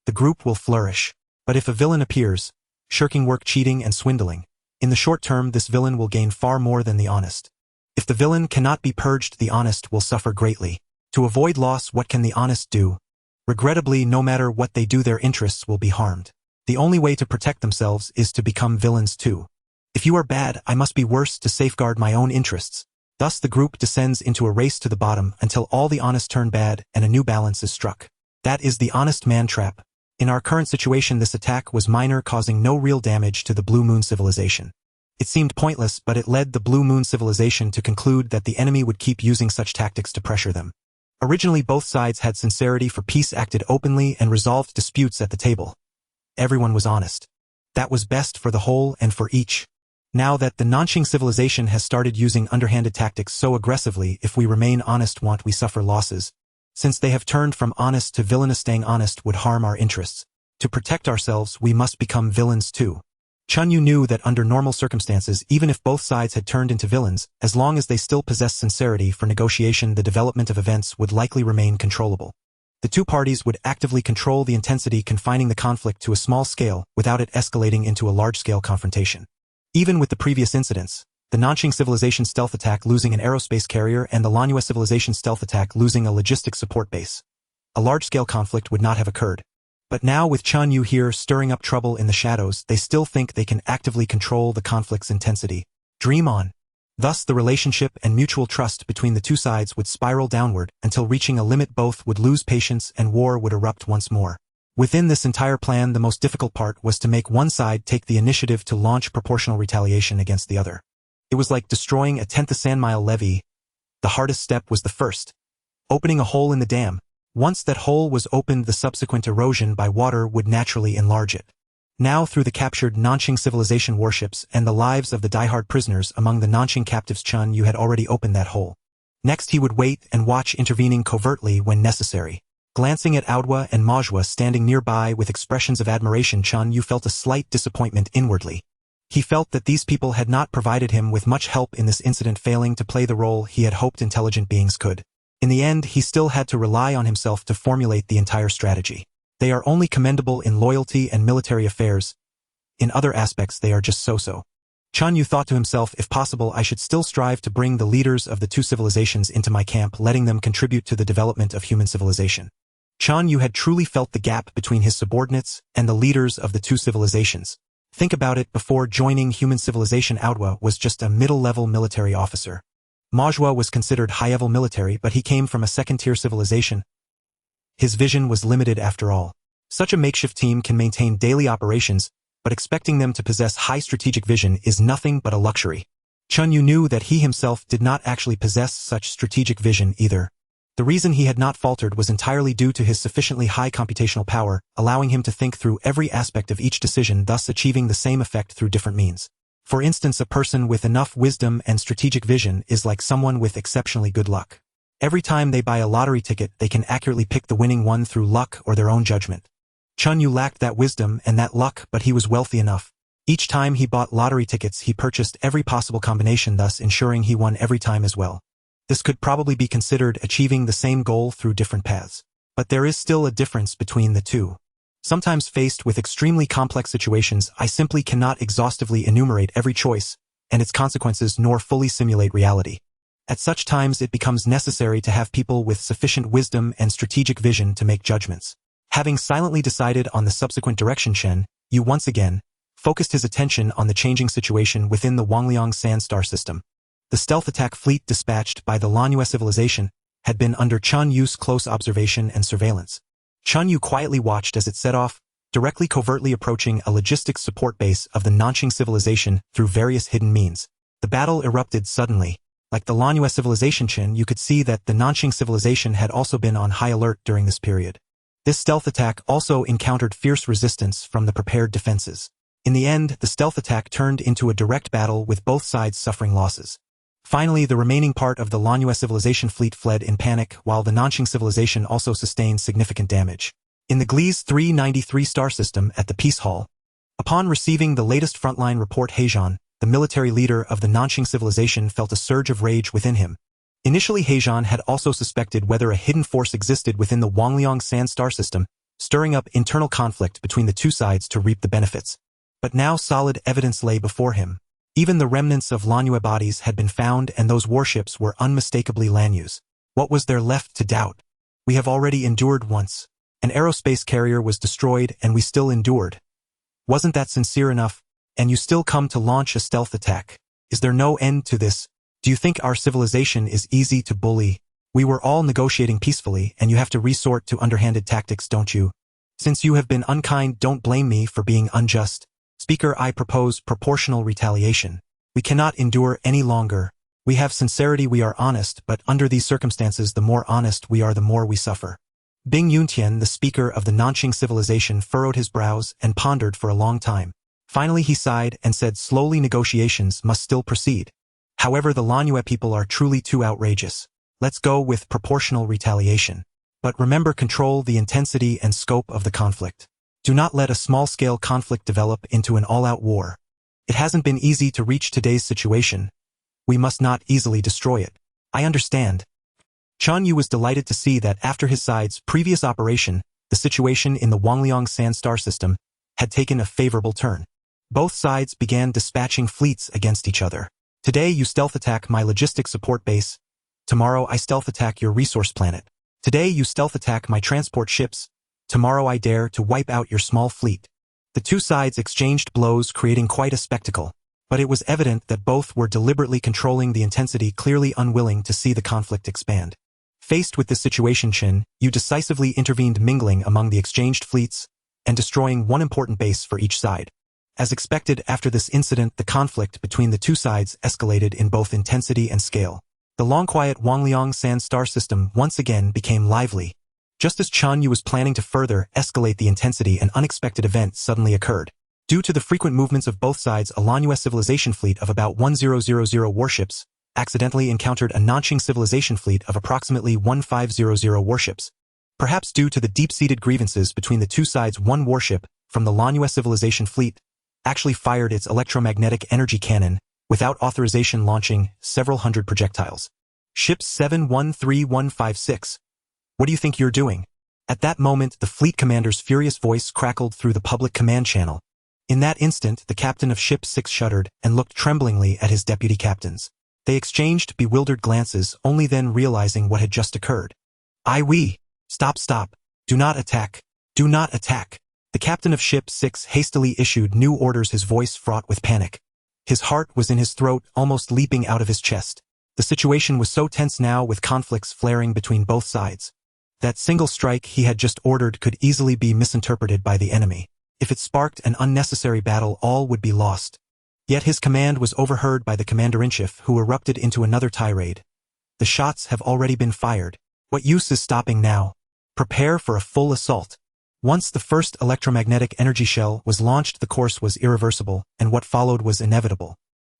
The group will flourish. But if a villain appears, shirking work, cheating and swindling, in the short term this villain will gain far more than the honest. If the villain cannot be purged, the honest will suffer greatly. To avoid loss, what can the honest do? Regrettably, no matter what they do, their interests will be harmed. The only way to protect themselves is to become villains too. If you are bad, I must be worse to safeguard my own interests. Thus the group descends into a race to the bottom until all the honest turn bad and a new balance is struck. That is the honest man trap. In our current situation, this attack was minor, causing no real damage to the Blue Moon civilization. It seemed pointless, but it led the Blue Moon civilization to conclude that the enemy would keep using such tactics to pressure them. Originally, both sides had sincerity for peace, acted openly, and resolved disputes at the table. Everyone was honest. That was best for the whole and for each. Now that the Nanxing civilization has started using underhanded tactics so aggressively, if we remain honest, won't we suffer losses? Since they have turned from honest to villainous, staying honest would harm our interests. To protect ourselves, we must become villains too. Chen Yue knew that under normal circumstances, even if both sides had turned into villains, as long as they still possessed sincerity for negotiation, the development of events would likely remain controllable. The two parties would actively control the intensity, confining the conflict to a small scale without it escalating into a large-scale confrontation. Even with the previous incidents, the Nanxing civilization stealth attack losing an aerospace carrier and the Lanyue civilization stealth attack losing a logistics support base, a large-scale conflict would not have occurred. But now, with Chen Yue here stirring up trouble in the shadows, they still think they can actively control the conflict's intensity. Dream on. Thus, the relationship and mutual trust between the two sides would spiral downward until, reaching a limit, both would lose patience and war would erupt once more. Within this entire plan, the most difficult part was to make one side take the initiative to launch proportional retaliation against the other. It was like destroying a 10th sand-mile levee. The hardest step was the first, opening a hole in the dam. Once that hole was opened, the subsequent erosion by water would naturally enlarge it. Now, through the captured Nanxing civilization warships and the lives of the diehard prisoners among the Nanxing captives, Chen Yue had already opened that hole. Next, he would wait and watch, intervening covertly when necessary. Glancing at Aodhwa and Majhwa standing nearby with expressions of admiration, Chen Yue felt a slight disappointment inwardly. He felt that these people had not provided him with much help in this incident, failing to play the role he had hoped intelligent beings could. In the end, he still had to rely on himself to formulate the entire strategy. They are only commendable in loyalty and military affairs. In other aspects, they are just so-so. Chen Yue thought to himself, if possible, I should still strive to bring the leaders of the two civilizations into my camp, letting them contribute to the development of human civilization. Chen Yue had truly felt the gap between his subordinates and the leaders of the two civilizations. Think about it, before joining human civilization, Aodhwa was just a middle-level military officer. Majhwa was considered high-level military, but he came from a second-tier civilization. His vision was limited after all. Such a makeshift team can maintain daily operations, but expecting them to possess high strategic vision is nothing but a luxury. Chen Yue knew that he himself did not actually possess such strategic vision either. The reason he had not faltered was entirely due to his sufficiently high computational power, allowing him to think through every aspect of each decision, thus achieving the same effect through different means. For instance, a person with enough wisdom and strategic vision is like someone with exceptionally good luck. Every time they buy a lottery ticket, they can accurately pick the winning one through luck or their own judgment. Chen Yue lacked that wisdom and that luck, but he was wealthy enough. Each time he bought lottery tickets, he purchased every possible combination, thus ensuring he won every time as well. This could probably be considered achieving the same goal through different paths. But there is still a difference between the two. Sometimes faced with extremely complex situations, I simply cannot exhaustively enumerate every choice and its consequences nor fully simulate reality. At such times it becomes necessary to have people with sufficient wisdom and strategic vision to make judgments. Having silently decided on the subsequent direction, Chen Yue once again focused his attention on the changing situation within the Huoying Sand Star System. The stealth attack fleet dispatched by the Lanyue civilization had been under Chen Yue's close observation and surveillance. Chen Yue quietly watched as it set off, directly covertly approaching a logistics support base of the Nanqing civilization through various hidden means. The battle erupted suddenly. Like the Lanyue civilization, Chen Yue could see that the Nanqing civilization had also been on high alert during this period. This stealth attack also encountered fierce resistance from the prepared defenses. In the end, the stealth attack turned into a direct battle with both sides suffering losses. Finally, the remaining part of the Lanyue civilization fleet fled in panic, while the Nanqing civilization also sustained significant damage. In the Gliese 393 star system at the Peace Hall, upon receiving the latest frontline report, Heizhan, the military leader of the Nanqing civilization, felt a surge of rage within him. Initially, Heizhan had also suspected whether a hidden force existed within the Huoying Sand Star System, stirring up internal conflict between the two sides to reap the benefits. But now solid evidence lay before him. Even the remnants of Lanyue bodies had been found, and those warships were unmistakably Lanyue's. What was there left to doubt? We have already endured once. An aerospace carrier was destroyed, and we still endured. Wasn't that sincere enough? And you still come to launch a stealth attack. Is there no end to this? Do you think our civilization is easy to bully? We were all negotiating peacefully, and you have to resort to underhanded tactics, don't you? Since you have been unkind, don't blame me for being unjust. Speaker, I propose proportional retaliation. We cannot endure any longer. We have sincerity, we are honest, but under these circumstances, the more honest we are, the more we suffer. Bing Yuntian, the speaker of the Nanqing civilization, furrowed his brows and pondered for a long time. Finally he sighed and said, slowly, negotiations must still proceed. However, the Lanyue people are truly too outrageous. Let's go with proportional retaliation. But remember, control the intensity and scope of the conflict. Do not let a small-scale conflict develop into an all-out war. It hasn't been easy to reach today's situation. We must not easily destroy it. I understand. Chen Yue was delighted to see that after his side's previous operation, the situation in the Huoying Sand Star System had taken a favorable turn. Both sides began dispatching fleets against each other. Today you stealth attack my logistics support base. Tomorrow I stealth attack your resource planet. Today you stealth attack my transport ships. Tomorrow I dare to wipe out your small fleet. The two sides exchanged blows, creating quite a spectacle. But it was evident that both were deliberately controlling the intensity, clearly unwilling to see the conflict expand. Faced with this situation, Chen Yue decisively intervened, mingling among the exchanged fleets and destroying one important base for each side. As expected, after this incident, the conflict between the two sides escalated in both intensity and scale. The long-quiet Huoying Sand Star System once again became lively. Just as Chen Yue was planning to further escalate the intensity, an unexpected event suddenly occurred. Due to the frequent movements of both sides, a Lanyue civilization fleet of about 1000 warships accidentally encountered a Nanqing civilization fleet of approximately 1500 warships. Perhaps due to the deep-seated grievances between the two sides, one warship from the Lanyue civilization fleet actually fired its electromagnetic energy cannon without authorization, launching several hundred projectiles. Ship 713156. What do you think you're doing? At that moment, the fleet commander's furious voice crackled through the public command channel. In that instant, the captain of Ship 6 shuddered and looked tremblingly at his deputy captains. They exchanged bewildered glances, only then realizing what had just occurred. We. Stop. Do not attack. Do not attack. The captain of Ship 6 hastily issued new orders, his voice fraught with panic. His heart was in his throat, almost leaping out of his chest. The situation was so tense now, with conflicts flaring between both sides. That single strike he had just ordered could easily be misinterpreted by the enemy. If it sparked an unnecessary battle, all would be lost. Yet his command was overheard by the commander-in-chief, who erupted into another tirade. The shots have already been fired. What use is stopping now? Prepare for a full assault. Once the first electromagnetic energy shell was launched, the course was irreversible, and what followed was inevitable.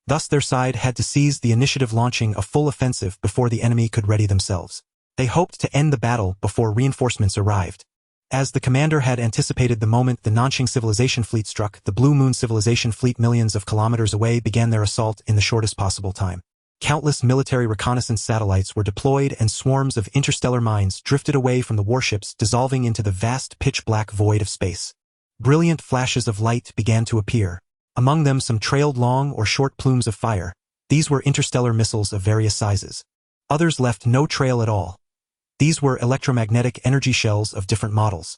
Thus their side had to seize the initiative, launching a full offensive before the enemy could ready themselves. They hoped to end the battle before reinforcements arrived. As the commander had anticipated, the moment the Nanxing civilization fleet struck, the Blue Moon civilization fleet millions of kilometers away began their assault in the shortest possible time. Countless military reconnaissance satellites were deployed, and swarms of interstellar mines drifted away from the warships, dissolving into the vast pitch-black void of space. Brilliant flashes of light began to appear. Among them some trailed long or short plumes of fire. These were interstellar missiles of various sizes. Others left no trail at all. These were electromagnetic energy shells of different models.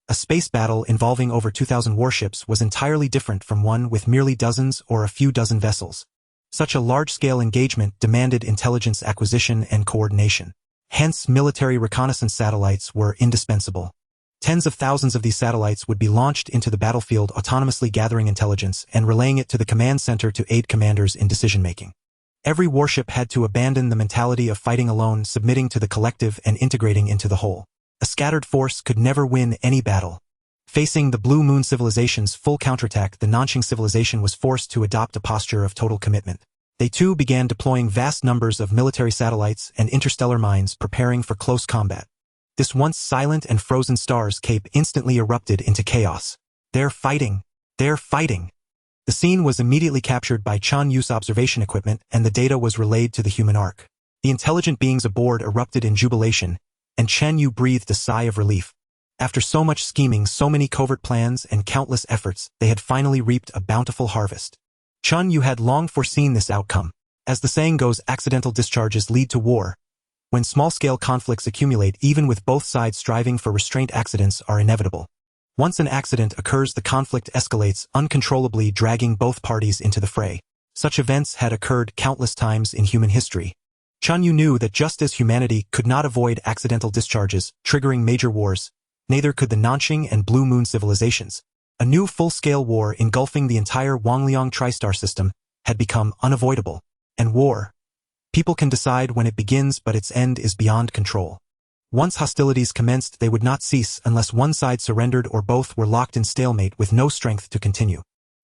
A space battle involving over 2,000 warships was entirely different from one with merely dozens or a few dozen vessels. Such a large-scale engagement demanded intelligence acquisition and coordination. Hence, military reconnaissance satellites were indispensable. Tens of thousands of these satellites would be launched into the battlefield, autonomously gathering intelligence and relaying it to the command center to aid commanders in decision-making. Every warship had to abandon the mentality of fighting alone, submitting to the collective and integrating into the whole. A scattered force could never win any battle. Facing the Blue Moon civilization's full counterattack, the Nanxing civilization was forced to adopt a posture of total commitment. They too began deploying vast numbers of military satellites and interstellar mines, preparing for close combat. This once silent and frozen stars cape instantly erupted into chaos. They're fighting! They're fighting! The scene was immediately captured by Chen Yue's observation equipment, and the data was relayed to the human ark. The intelligent beings aboard erupted in jubilation, and Chen Yue breathed a sigh of relief. After so much scheming, so many covert plans, and countless efforts, they had finally reaped a bountiful harvest. Chen Yue had long foreseen this outcome. As the saying goes, accidental discharges lead to war. When small-scale conflicts accumulate, even with both sides striving for restraint, accidents are inevitable. Once an accident occurs, the conflict escalates uncontrollably, dragging both parties into the fray. Such events had occurred countless times in human history. Chen Yue knew that just as humanity could not avoid accidental discharges, triggering major wars, neither could the Nanxing and Blue Moon civilizations. A new full-scale war engulfing the entire Wangliang tri-star system had become unavoidable. And war. People can decide when it begins, but its end is beyond control. Once hostilities commenced, they would not cease unless one side surrendered or both were locked in stalemate with no strength to continue.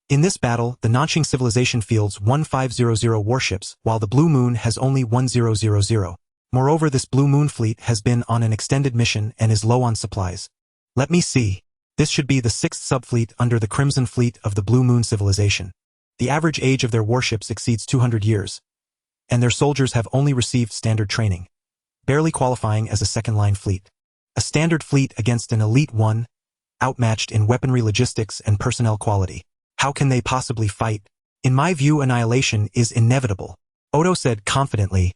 In this battle, the Nanxing civilization fields 1500 warships, while the Blue Moon has only 1000. Moreover, this Blue Moon fleet has been on an extended mission and is low on supplies. Let me see. This should be the 6th subfleet under the Crimson Fleet of the Blue Moon civilization. The average age of their warships exceeds 200 years, and their soldiers have only received standard training, barely qualifying as a second-line fleet. A standard fleet against an elite one, outmatched in weaponry, logistics, and personnel quality. How can they possibly fight? In my view, annihilation is inevitable. Odo said confidently.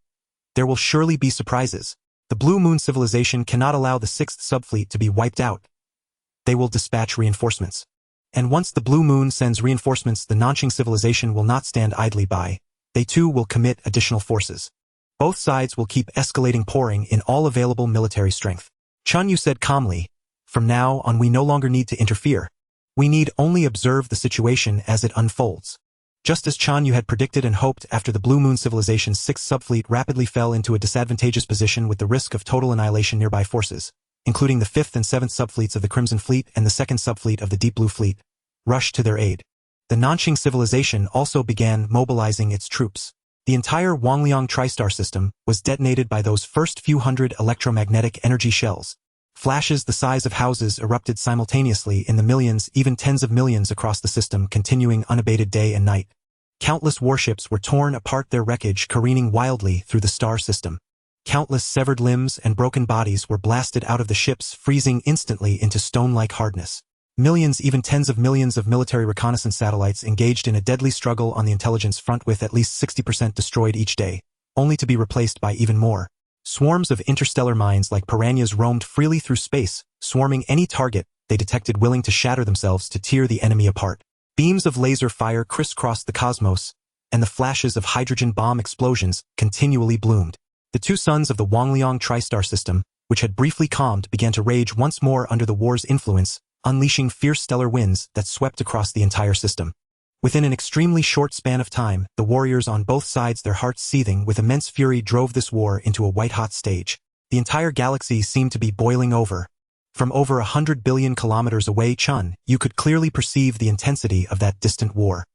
There will surely be surprises. The Blue Moon civilization cannot allow the 6th subfleet to be wiped out. They will dispatch reinforcements. And once the Blue Moon sends reinforcements, the Nanxing civilization will not stand idly by. They too will commit additional forces. Both sides will keep escalating, pouring in all available military strength. Chen Yue said calmly, from now on we no longer need to interfere. We need only observe the situation as it unfolds. Just as Chen Yue had predicted and hoped, after the Blue Moon civilization's 6th subfleet rapidly fell into a disadvantageous position with the risk of total annihilation, nearby forces, including the 5th and 7th subfleets of the Crimson Fleet and the 2nd subfleet of the Deep Blue Fleet, rushed to their aid. The Nanxing civilization also began mobilizing its troops. The entire Wangliang tri-star system was detonated by those first few hundred electromagnetic energy shells. Flashes the size of houses erupted simultaneously in the millions, even tens of millions across the system, continuing unabated day and night. Countless warships were torn apart, their wreckage careening wildly through the star system. Countless severed limbs and broken bodies were blasted out of the ships, freezing instantly into stone-like hardness. Millions, even tens of millions of military reconnaissance satellites engaged in a deadly struggle on the intelligence front, with at least 60% destroyed each day, only to be replaced by even more. Swarms of interstellar mines like piranhas roamed freely through space, swarming any target they detected, willing to shatter themselves to tear the enemy apart. Beams of laser fire crisscrossed the cosmos, and the flashes of hydrogen bomb explosions continually bloomed. The two suns of the Huoying tri-star system, which had briefly calmed, began to rage once more under the war's influence, unleashing fierce stellar winds that swept across the entire system. Within an extremely short span of time, the warriors on both sides, their hearts seething with immense fury, drove this war into a white-hot stage. The entire galaxy seemed to be boiling over. From over 100 billion kilometers away, Chen Yue could clearly perceive the intensity of that distant war.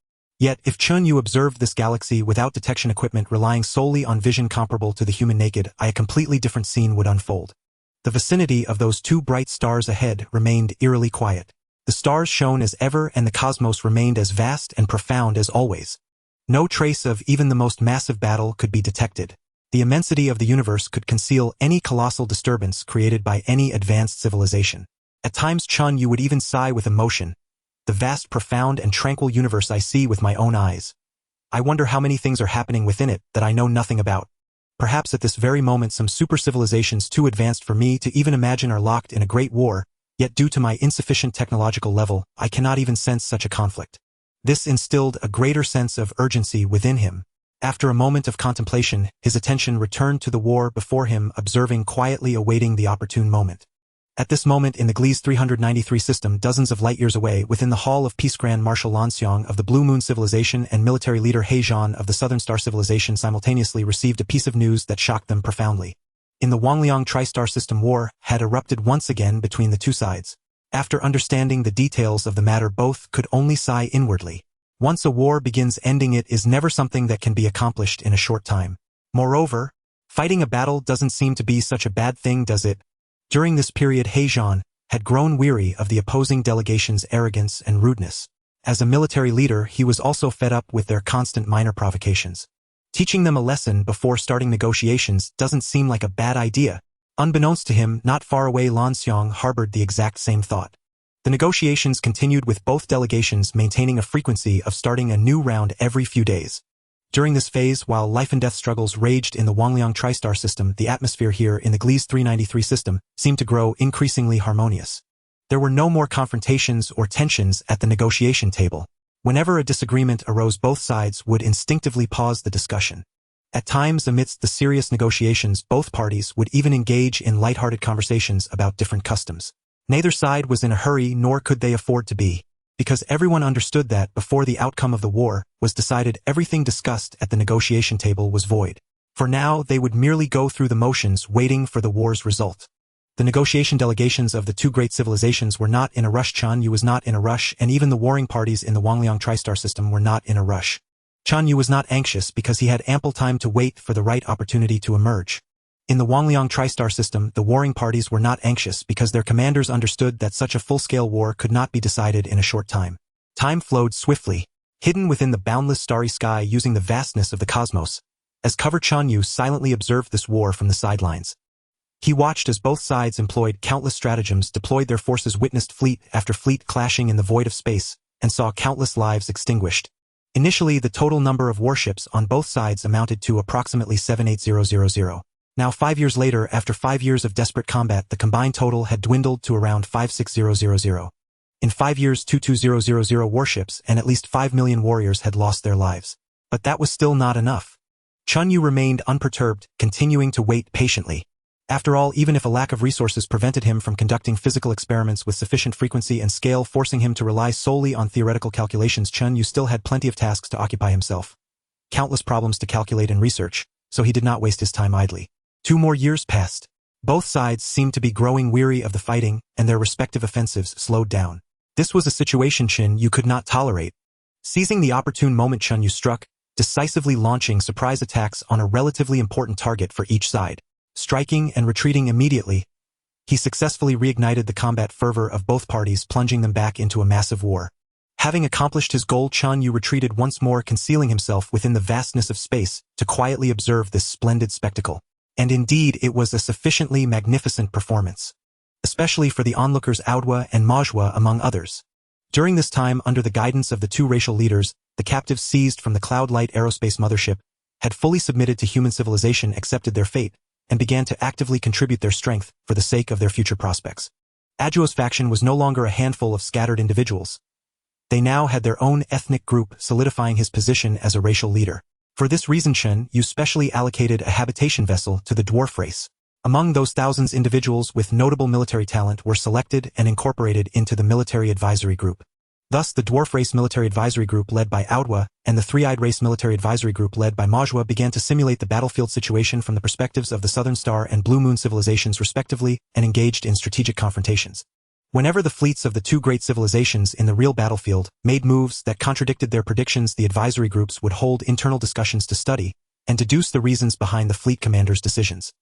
Yet, if Chen Yue observed this galaxy without detection equipment, relying solely on vision comparable to the human naked eye, a completely different scene would unfold. The vicinity of those two bright stars ahead remained eerily quiet. The stars shone as ever, and the cosmos remained as vast and profound as always. No trace of even the most massive battle could be detected. The immensity of the universe could conceal any colossal disturbance created by any advanced civilization. At times Chen Yue would even sigh with emotion. The vast, profound, and tranquil universe I see with my own eyes. I wonder how many things are happening within it that I know nothing about. Perhaps at this very moment some super civilizations too advanced for me to even imagine are locked in a great war, yet due to my insufficient technological level, I cannot even sense such a conflict. This instilled a greater sense of urgency within him. After a moment of contemplation, his attention returned to the war before him, observing quietly, awaiting the opportune moment. At this moment in the Gliese 393 system, dozens of light-years away, within the Hall of Peace, Grand Marshal Lan Xiong of the Blue Moon Civilization and military leader He Zhan of the Southern Star Civilization simultaneously received a piece of news that shocked them profoundly. In the Huoying tri-star system, war had erupted once again between the two sides. After understanding the details of the matter, both could only sigh inwardly. Once a war begins, ending it is never something that can be accomplished in a short time. Moreover, fighting a battle doesn't seem to be such a bad thing, does it? During this period, He Zhan had grown weary of the opposing delegation's arrogance and rudeness. As a military leader, he was also fed up with their constant minor provocations. Teaching them a lesson before starting negotiations doesn't seem like a bad idea. Unbeknownst to him, not far away, Lan Xiong harbored the exact same thought. The negotiations continued, with both delegations maintaining a frequency of starting a new round every few days. During this phase, while life and death struggles raged in the Huoying tri-star system, the atmosphere here in the Gliese 393 system seemed to grow increasingly harmonious. There were no more confrontations or tensions at the negotiation table. Whenever a disagreement arose, both sides would instinctively pause the discussion. At times, amidst the serious negotiations, both parties would even engage in light-hearted conversations about different customs. Neither side was in a hurry, nor could they afford to be, because everyone understood that before the outcome of the war was decided, everything discussed at the negotiation table was void. For now, they would merely go through the motions, waiting for the war's result. The negotiation delegations of the two great civilizations were not in a rush. Chen Yue was not in a rush, and even the warring parties in the Huoying tri-star system were not in a rush. Chen Yue was not anxious because he had ample time to wait for the right opportunity to emerge. In the Huoying tri-star system, the warring parties were not anxious because their commanders understood that such a full-scale war could not be decided in a short time. Time flowed swiftly, hidden within the boundless starry sky using the vastness of the cosmos. As cover, Chen Yue silently observed this war from the sidelines. He watched as both sides employed countless stratagems, deployed their forces, witnessed fleet after fleet clashing in the void of space, and saw countless lives extinguished. Initially, the total number of warships on both sides amounted to approximately 78000. Now, 5 years later, after 5 years of desperate combat, the combined total had dwindled to around 56000. In 5 years, 22000 warships and at least 5 million warriors had lost their lives. But that was still not enough. Chen Yue remained unperturbed, continuing to wait patiently. After all, even if a lack of resources prevented him from conducting physical experiments with sufficient frequency and scale, forcing him to rely solely on theoretical calculations, Chen Yue still had plenty of tasks to occupy himself. Countless problems to calculate and research, so he did not waste his time idly. 2 more years passed. Both sides seemed to be growing weary of the fighting, and their respective offensives slowed down. This was a situation Chen Yue could not tolerate. Seizing the opportune moment, Chen Yue struck, decisively launching surprise attacks on a relatively important target for each side. Striking and retreating immediately, He successfully reignited the combat fervor of both parties, plunging them back into a massive war. Having accomplished his goal, Chen Yue retreated once more, concealing himself within the vastness of space to quietly observe this splendid spectacle. And indeed, it was a sufficiently magnificent performance, especially for the onlookers Aodhua and Majhua among others. During this time, under the guidance of the two racial leaders, the captives seized from the Cloud Light aerospace mothership had fully submitted to human civilization, accepted their fate, and began to actively contribute their strength for the sake of their future prospects. Aodhua's faction was no longer a handful of scattered individuals. They now had their own ethnic group, solidifying his position as a racial leader. For this reason, Chen Yue specially allocated a habitation vessel to the dwarf race. Among those thousands, individuals with notable military talent were selected and incorporated into the military advisory group. Thus, the dwarf race military advisory group led by Aodhua and the three-eyed race military advisory group led by Majhua began to simulate the battlefield situation from the perspectives of the Southern Star and Blue Moon civilizations respectively, and engaged in strategic confrontations. Whenever the fleets of the two great civilizations in the real battlefield made moves that contradicted their predictions, the advisory groups would hold internal discussions to study and deduce the reasons behind the fleet commander's decisions.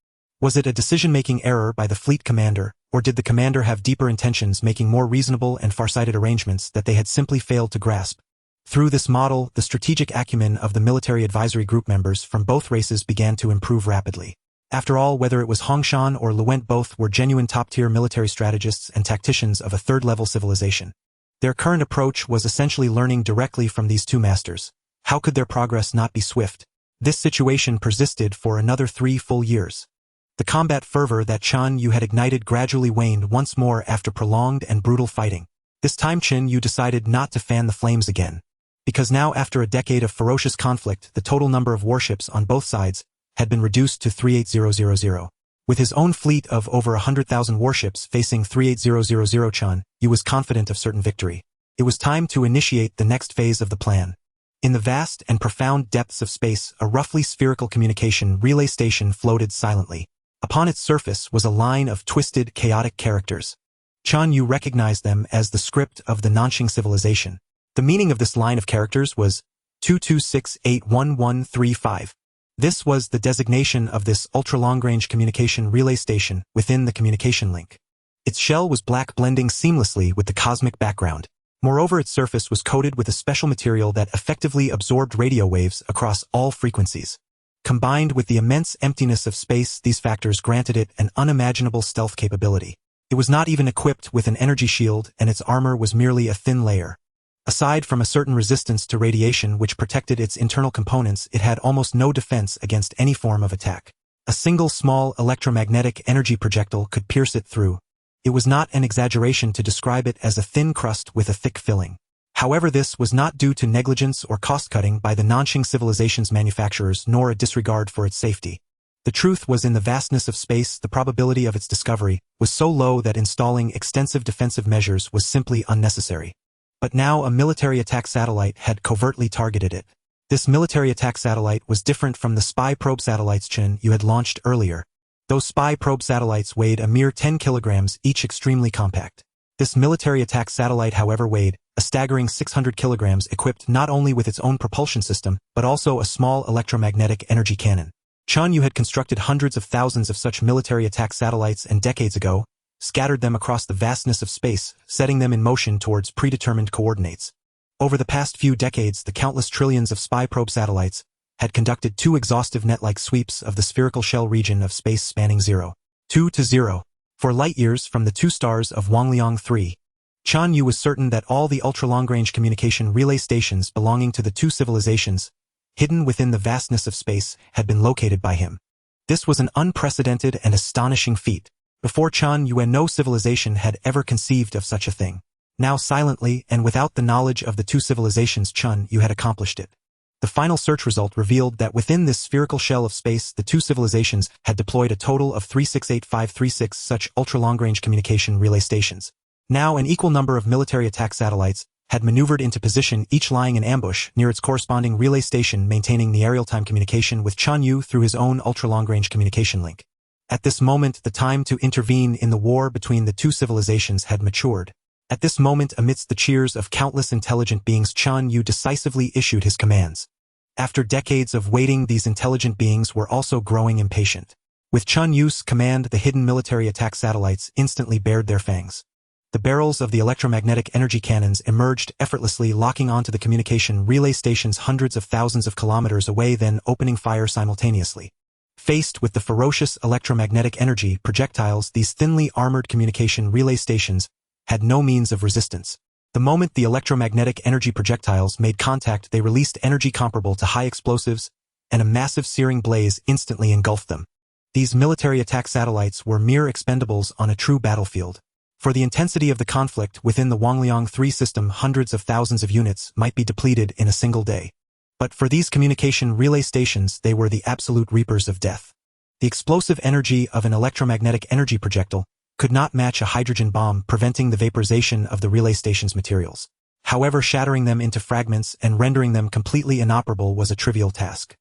Was it a decision-making error by the fleet commander, or did the commander have deeper intentions, making more reasonable and far-sighted arrangements that they had simply failed to grasp? Through this model, the strategic acumen of the military advisory group members from both races began to improve rapidly. After all, whether it was Hongshan or Luent, both were genuine top-tier military strategists and tacticians of a third-level civilization. Their current approach was essentially learning directly from these two masters. How could their progress not be swift? This situation persisted for another 3 full years. The combat fervor that Chen Yue had ignited gradually waned once more after prolonged and brutal fighting. This time Chen Yue decided not to fan the flames again. Because now, after a decade of ferocious conflict, the total number of warships on both sides had been reduced to 38000. With his own fleet of over 100,000 warships facing 38000, Chen Yue was confident of certain victory. It was time to initiate the next phase of the plan. In the vast and profound depths of space, a roughly spherical communication relay station floated silently. Upon its surface was a line of twisted, chaotic characters. Chen Yue recognized them as the script of the Nanxing civilization. The meaning of this line of characters was 226811135. This was the designation of this ultra-long-range communication relay station within the communication link. Its shell was black, blending seamlessly with the cosmic background. Moreover, its surface was coated with a special material that effectively absorbed radio waves across all frequencies. Combined with the immense emptiness of space, these factors granted it an unimaginable stealth capability. It was not even equipped with an energy shield, and its armor was merely a thin layer. Aside from a certain resistance to radiation which protected its internal components, it had almost no defense against any form of attack. A single small electromagnetic energy projectile could pierce it through. It was not an exaggeration to describe it as a thin crust with a thick filling. However, this was not due to negligence or cost-cutting by the Nanxing civilization's manufacturers, nor a disregard for its safety. The truth was, in the vastness of space, the probability of its discovery was so low that installing extensive defensive measures was simply unnecessary. But now a military attack satellite had covertly targeted it. This military attack satellite was different from the spy probe satellites Chen Yue had launched earlier. Those spy probe satellites weighed a mere 10 kilograms, each extremely compact. This military attack satellite, however, weighed a staggering 600 kilograms, equipped not only with its own propulsion system, but also a small electromagnetic energy cannon. Chen Yue had constructed hundreds of thousands of such military attack satellites and decades ago, scattered them across the vastness of space, setting them in motion towards predetermined coordinates. Over the past few decades, the countless trillions of spy probe satellites had conducted 2 exhaustive net-like sweeps of the spherical shell region of space spanning 2 to 0. For light-years from the 2 stars of Wangliang 3, Chen Yue was certain that all the ultra-long-range communication relay stations belonging to the 2 civilizations, hidden within the vastness of space, had been located by him. This was an unprecedented and astonishing feat. Before Chen Yue, no civilization had ever conceived of such a thing. Now, silently and without the knowledge of the 2 civilizations, Chen Yue had accomplished it. The final search result revealed that within this spherical shell of space, the 2 civilizations had deployed a total of 368536 such ultra-long-range communication relay stations. Now, an equal number of military attack satellites had maneuvered into position, each lying in ambush near its corresponding relay station, maintaining the aerial-time communication with Chen Yue through his own ultra-long-range communication link. At this moment, the time to intervene in the war between the 2 civilizations had matured. At this moment, amidst the cheers of countless intelligent beings, Chen Yue decisively issued his commands. After decades of waiting, these intelligent beings were also growing impatient. With Chen Yue's command, the hidden military attack satellites instantly bared their fangs. The barrels of the electromagnetic energy cannons emerged effortlessly, locking onto the communication relay stations hundreds of thousands of kilometers away, then opening fire simultaneously. Faced with the ferocious electromagnetic energy projectiles, these thinly armored communication relay stations had no means of resistance. The moment the electromagnetic energy projectiles made contact, they released energy comparable to high explosives, and a massive searing blaze instantly engulfed them. These military attack satellites were mere expendables on a true battlefield. For the intensity of the conflict within the Huoying 3 system, hundreds of thousands of units might be depleted in a single day. But for these communication relay stations, they were the absolute reapers of death. The explosive energy of an electromagnetic energy projectile could not match a hydrogen bomb, preventing the vaporization of the relay station's materials. However, shattering them into fragments and rendering them completely inoperable was a trivial task.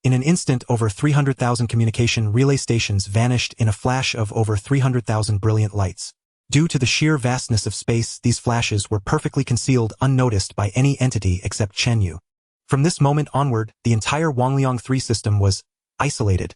In an instant, over 300,000 communication relay stations vanished in a flash of over 300,000 brilliant lights. Due to the sheer vastness of space, these flashes were perfectly concealed, unnoticed by any entity except Chen Yue. From this moment onward, the entire Huoying 3 system was isolated,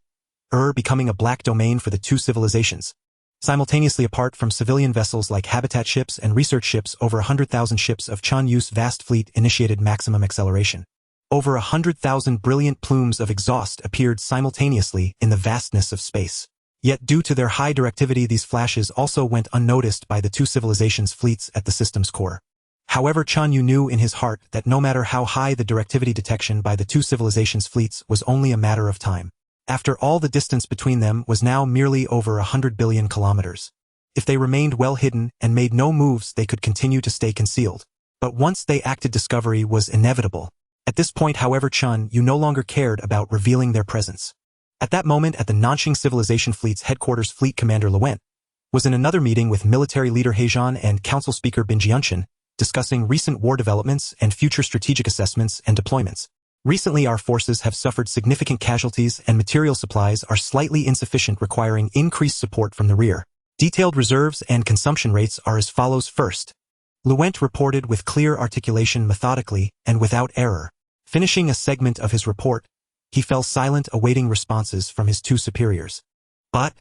becoming a black domain for the two civilizations. Simultaneously, apart from civilian vessels like habitat ships and research ships, over 100,000 ships of Chen Yue's vast fleet initiated maximum acceleration. Over 100,000 brilliant plumes of exhaust appeared simultaneously in the vastness of space. Yet due to their high directivity, these flashes also went unnoticed by the two civilizations' fleets at the system's core. However, Chen Yue knew in his heart that no matter how high the directivity, detection by the two civilizations' fleets was only a matter of time. After all, the distance between them was now merely over 100 billion kilometers. If they remained well hidden and made no moves, they could continue to stay concealed. But once they acted, discovery was inevitable. At this point, however, Chen Yue no longer cared about revealing their presence. At that moment, at the Nanxing Civilization Fleet's headquarters, Fleet Commander Luent was in another meeting with military leader Heizhan and Council Speaker Bin Jianchen, discussing recent war developments and future strategic assessments and deployments. Recently, our forces have suffered significant casualties and material supplies are slightly insufficient, requiring increased support from the rear. Detailed reserves and consumption rates are as follows. First, Luent reported with clear articulation, methodically, and without error. Finishing a segment of his report, he fell silent, awaiting responses from his two superiors. But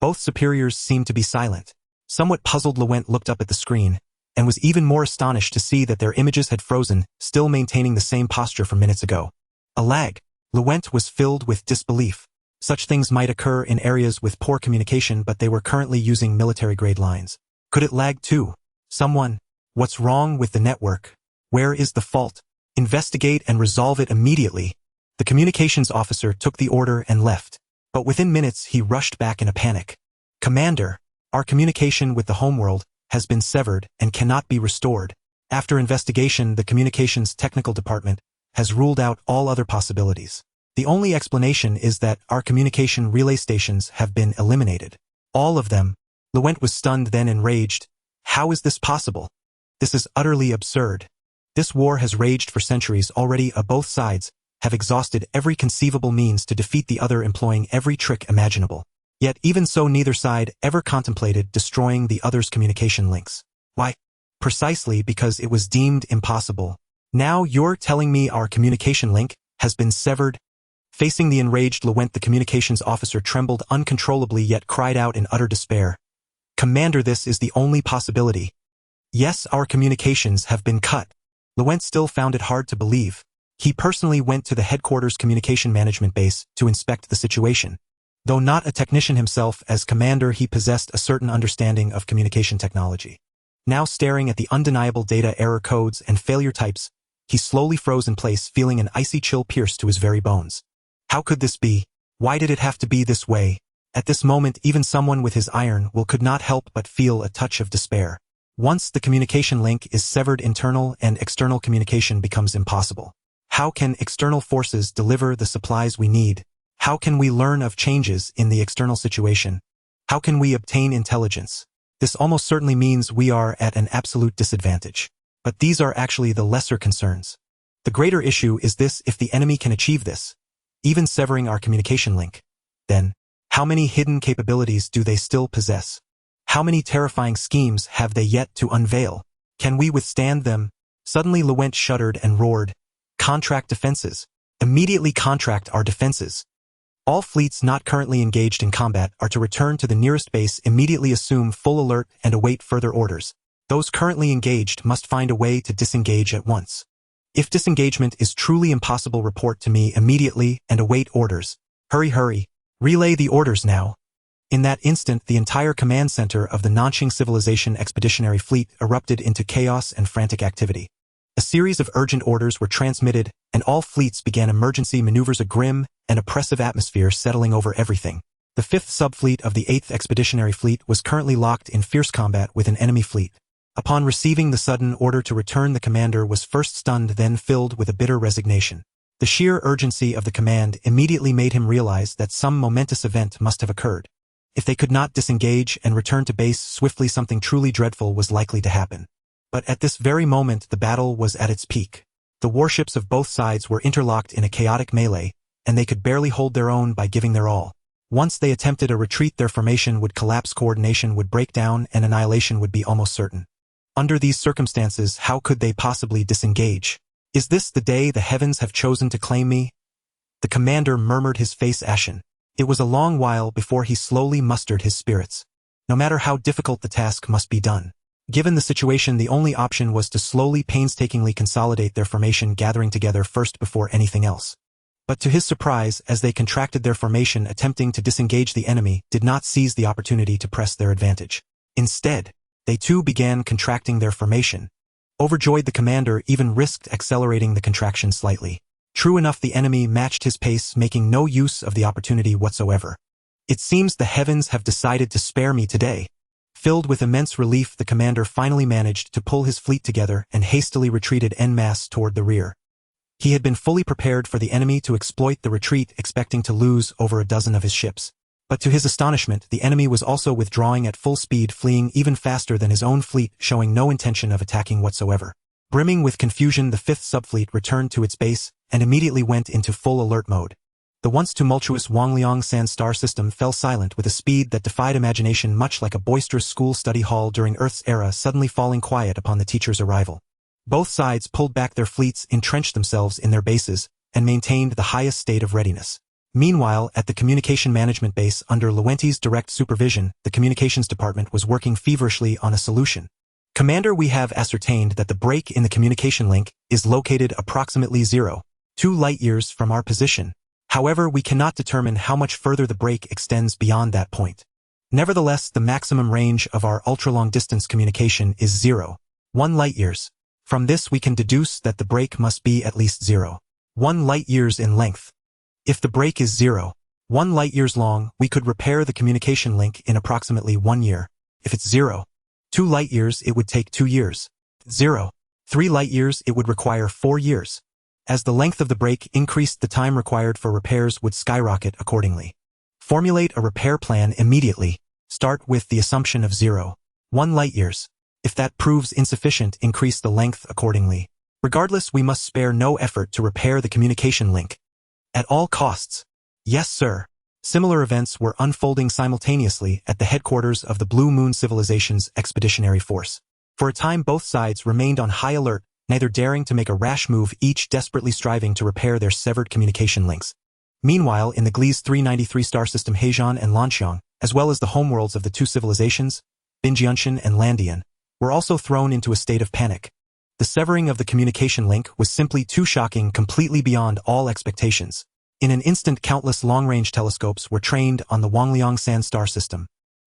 both superiors seemed to be silent. Somewhat puzzled, Luent looked up at the screen, and was even more astonished to see that their images had frozen, still maintaining the same posture from minutes ago. A lag. Luent was filled with disbelief. Such things might occur in areas with poor communication, but they were currently using military-grade lines. Could it lag too? Someone? What's wrong with the network? Where is the fault? Investigate and resolve it immediately. The communications officer took the order and left. But within minutes, he rushed back in a panic. Commander, our communication with the homeworld has been severed and cannot be restored. After investigation, the communications technical department has ruled out all other possibilities. The only explanation is that our communication relay stations have been eliminated. All of them. Luent was stunned, then enraged. How is this possible? This is utterly absurd. This war has raged for centuries already. Both sides have exhausted every conceivable means to defeat the other, employing every trick imaginable. Yet even so, neither side ever contemplated destroying the other's communication links. Why? Precisely because it was deemed impossible. Now you're telling me our communication link has been severed? Facing the enraged Luent, the communications officer trembled uncontrollably, yet cried out in utter despair. Commander, this is the only possibility. Yes, our communications have been cut. Luent still found it hard to believe. He personally went to the headquarters communication management base to inspect the situation. Though not a technician himself, as commander he possessed a certain understanding of communication technology. Now staring at the undeniable data error codes and failure types, he slowly froze in place, feeling an icy chill pierce to his very bones. How could this be? Why did it have to be this way? At this moment, even someone with his iron will could not help but feel a touch of despair. Once the communication link is severed, internal and external communication becomes impossible. How can external forces deliver the supplies we need? How can we learn of changes in the external situation? How can we obtain intelligence? This almost certainly means we are at an absolute disadvantage. But these are actually the lesser concerns. The greater issue is this: if the enemy can achieve this, even severing our communication link, then how many hidden capabilities do they still possess? How many terrifying schemes have they yet to unveil? Can we withstand them? Suddenly Luent shuddered and roared. Contract defenses. Immediately contract our defenses. All fleets not currently engaged in combat are to return to the nearest base, immediately assume full alert, and await further orders. Those currently engaged must find a way to disengage at once. If disengagement is truly impossible, report to me immediately and await orders. Hurry, hurry. Relay the orders now. In that instant, the entire command center of the Nanxing Civilization Expeditionary Fleet erupted into chaos and frantic activity. A series of urgent orders were transmitted, and all fleets began emergency maneuvers. A grim and oppressive atmosphere settling over everything. The 5th subfleet of the 8th Expeditionary Fleet was currently locked in fierce combat with an enemy fleet. Upon receiving the sudden order to return, the commander was first stunned, then filled with a bitter resignation. The sheer urgency of the command immediately made him realize that some momentous event must have occurred. If they could not disengage and return to base swiftly, something truly dreadful was likely to happen. But at this very moment, the battle was at its peak. The warships of both sides were interlocked in a chaotic melee, and they could barely hold their own by giving their all. Once they attempted a retreat, their formation would collapse, coordination would break down, and annihilation would be almost certain. Under these circumstances, how could they possibly disengage? Is this the day the heavens have chosen to claim me? The commander murmured, his face ashen. It was a long while before he slowly mustered his spirits. No matter how difficult the task must be done. Given the situation, the only option was to slowly, painstakingly consolidate their formation, gathering together first before anything else. But to his surprise, as they contracted their formation, attempting to disengage, the enemy did not seize the opportunity to press their advantage. Instead, they too began contracting their formation. Overjoyed, the commander even risked accelerating the contraction slightly. True enough, the enemy matched his pace, making no use of the opportunity whatsoever. It seems the heavens have decided to spare me today. Filled with immense relief, the commander finally managed to pull his fleet together and hastily retreated en masse toward the rear. He had been fully prepared for the enemy to exploit the retreat, expecting to lose over a dozen of his ships. But to his astonishment, the enemy was also withdrawing at full speed, fleeing even faster than his own fleet, showing no intention of attacking whatsoever. Brimming with confusion, the 5th subfleet returned to its base and immediately went into full alert mode. The once tumultuous Huoying San star system fell silent with a speed that defied imagination, much like a boisterous school study hall during Earth's era suddenly falling quiet upon the teacher's arrival. Both sides pulled back their fleets, entrenched themselves in their bases, and maintained the highest state of readiness. Meanwhile, at the communication management base under Luenti's direct supervision, the communications department was working feverishly on a solution. Commander, we have ascertained that the break in the communication link is located approximately 0.2 light-years from our position. However, we cannot determine how much further the break extends beyond that point. Nevertheless, the maximum range of our ultra-long-distance communication is 0.1 light-years. From this, we can deduce that the break must be at least 0.1 light-years in length. If the break is 0.1 light-years long, we could repair the communication link in approximately 1 year. If it's 0.2 light-years, it would take 2 years. 0.3 light-years, it would require 4 years. As the length of the break increased, the time required for repairs would skyrocket accordingly. Formulate a repair plan immediately. Start with the assumption of 0.1 light-years. If that proves insufficient, increase the length accordingly. Regardless, we must spare no effort to repair the communication link. At all costs. Yes, sir. Similar events were unfolding simultaneously at the headquarters of the Blue Moon Civilization's Expeditionary Force. For a time, both sides remained on high alert, neither daring to make a rash move, each desperately striving to repair their severed communication links. Meanwhile, in the Gliese 393 star system, Heijian and Lanxiang, as well as the homeworlds of the two civilizations, Binjianshan and Landian, were also thrown into a state of panic. The severing of the communication link was simply too shocking, completely beyond all expectations. In an instant, countless long-range telescopes were trained on the Huoying San star system.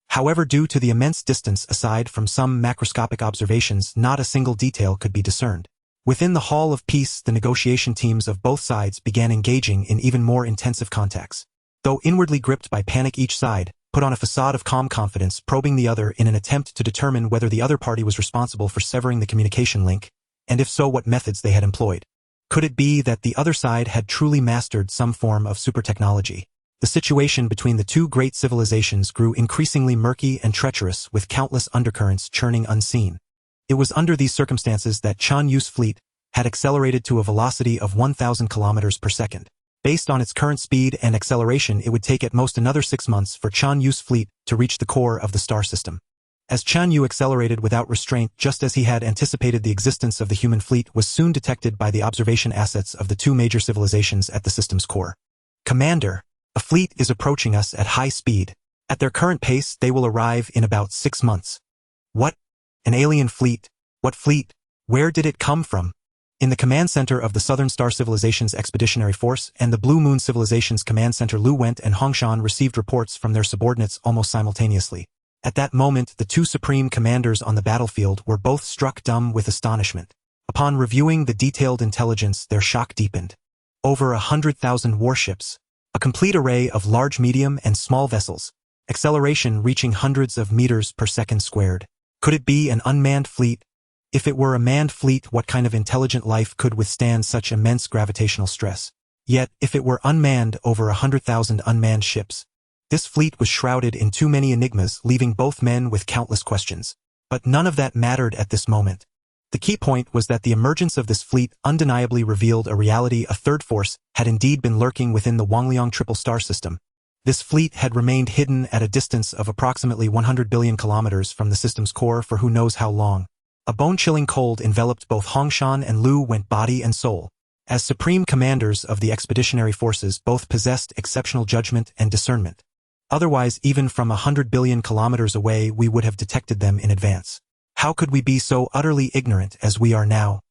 However, due to the immense distance, aside from some macroscopic observations, not a single detail could be discerned. Within the Hall of Peace, the negotiation teams of both sides began engaging in even more intensive contacts. Though inwardly gripped by panic, each side put on a facade of calm confidence, probing the other in an attempt to determine whether the other party was responsible for severing the communication link, and if so, what methods they had employed. Could it be that the other side had truly mastered some form of super technology? The situation between the two great civilizations grew increasingly murky and treacherous, with countless undercurrents churning unseen. It was under these circumstances that Chen Yue's fleet had accelerated to a velocity of 1,000 kilometers per second. Based on its current speed and acceleration, it would take at most another 6 months for Chen Yue's fleet to reach the core of the star system. As Chen Yue accelerated without restraint, just as he had anticipated, the existence of the human fleet was soon detected by the observation assets of the two major civilizations at the system's core. Commander, A fleet is approaching us at high speed. At their current pace, they will arrive in about 6 months. What? An alien fleet? What fleet? Where did it come from? In the command center of the Southern Star Civilization's Expeditionary Force and the Blue Moon Civilization's command center, Lu Went and Hongshan received reports from their subordinates almost simultaneously. At that moment, the two supreme commanders on the battlefield were both struck dumb with astonishment. Upon reviewing the detailed intelligence, their shock deepened. Over 100,000 warships. A complete array of large, medium, and small vessels. Acceleration reaching hundreds of meters per second squared. Could it be an unmanned fleet? If it were a manned fleet, what kind of intelligent life could withstand such immense gravitational stress? Yet, if it were unmanned, over 100,000 unmanned ships. This fleet was shrouded in too many enigmas, leaving both men with countless questions. But none of that mattered at this moment. The key point was that the emergence of this fleet undeniably revealed a reality. A third force had indeed been lurking within the Huoying triple star system. This fleet had remained hidden at a distance of approximately 100 billion kilometers from the system's core for who knows how long. A bone-chilling cold enveloped both Hongshan and Lu Went body and soul. As supreme commanders of the expeditionary forces, both possessed exceptional judgment and discernment. Otherwise, even from 100 billion kilometers away, we would have detected them in advance. How could we be so utterly ignorant as we are now?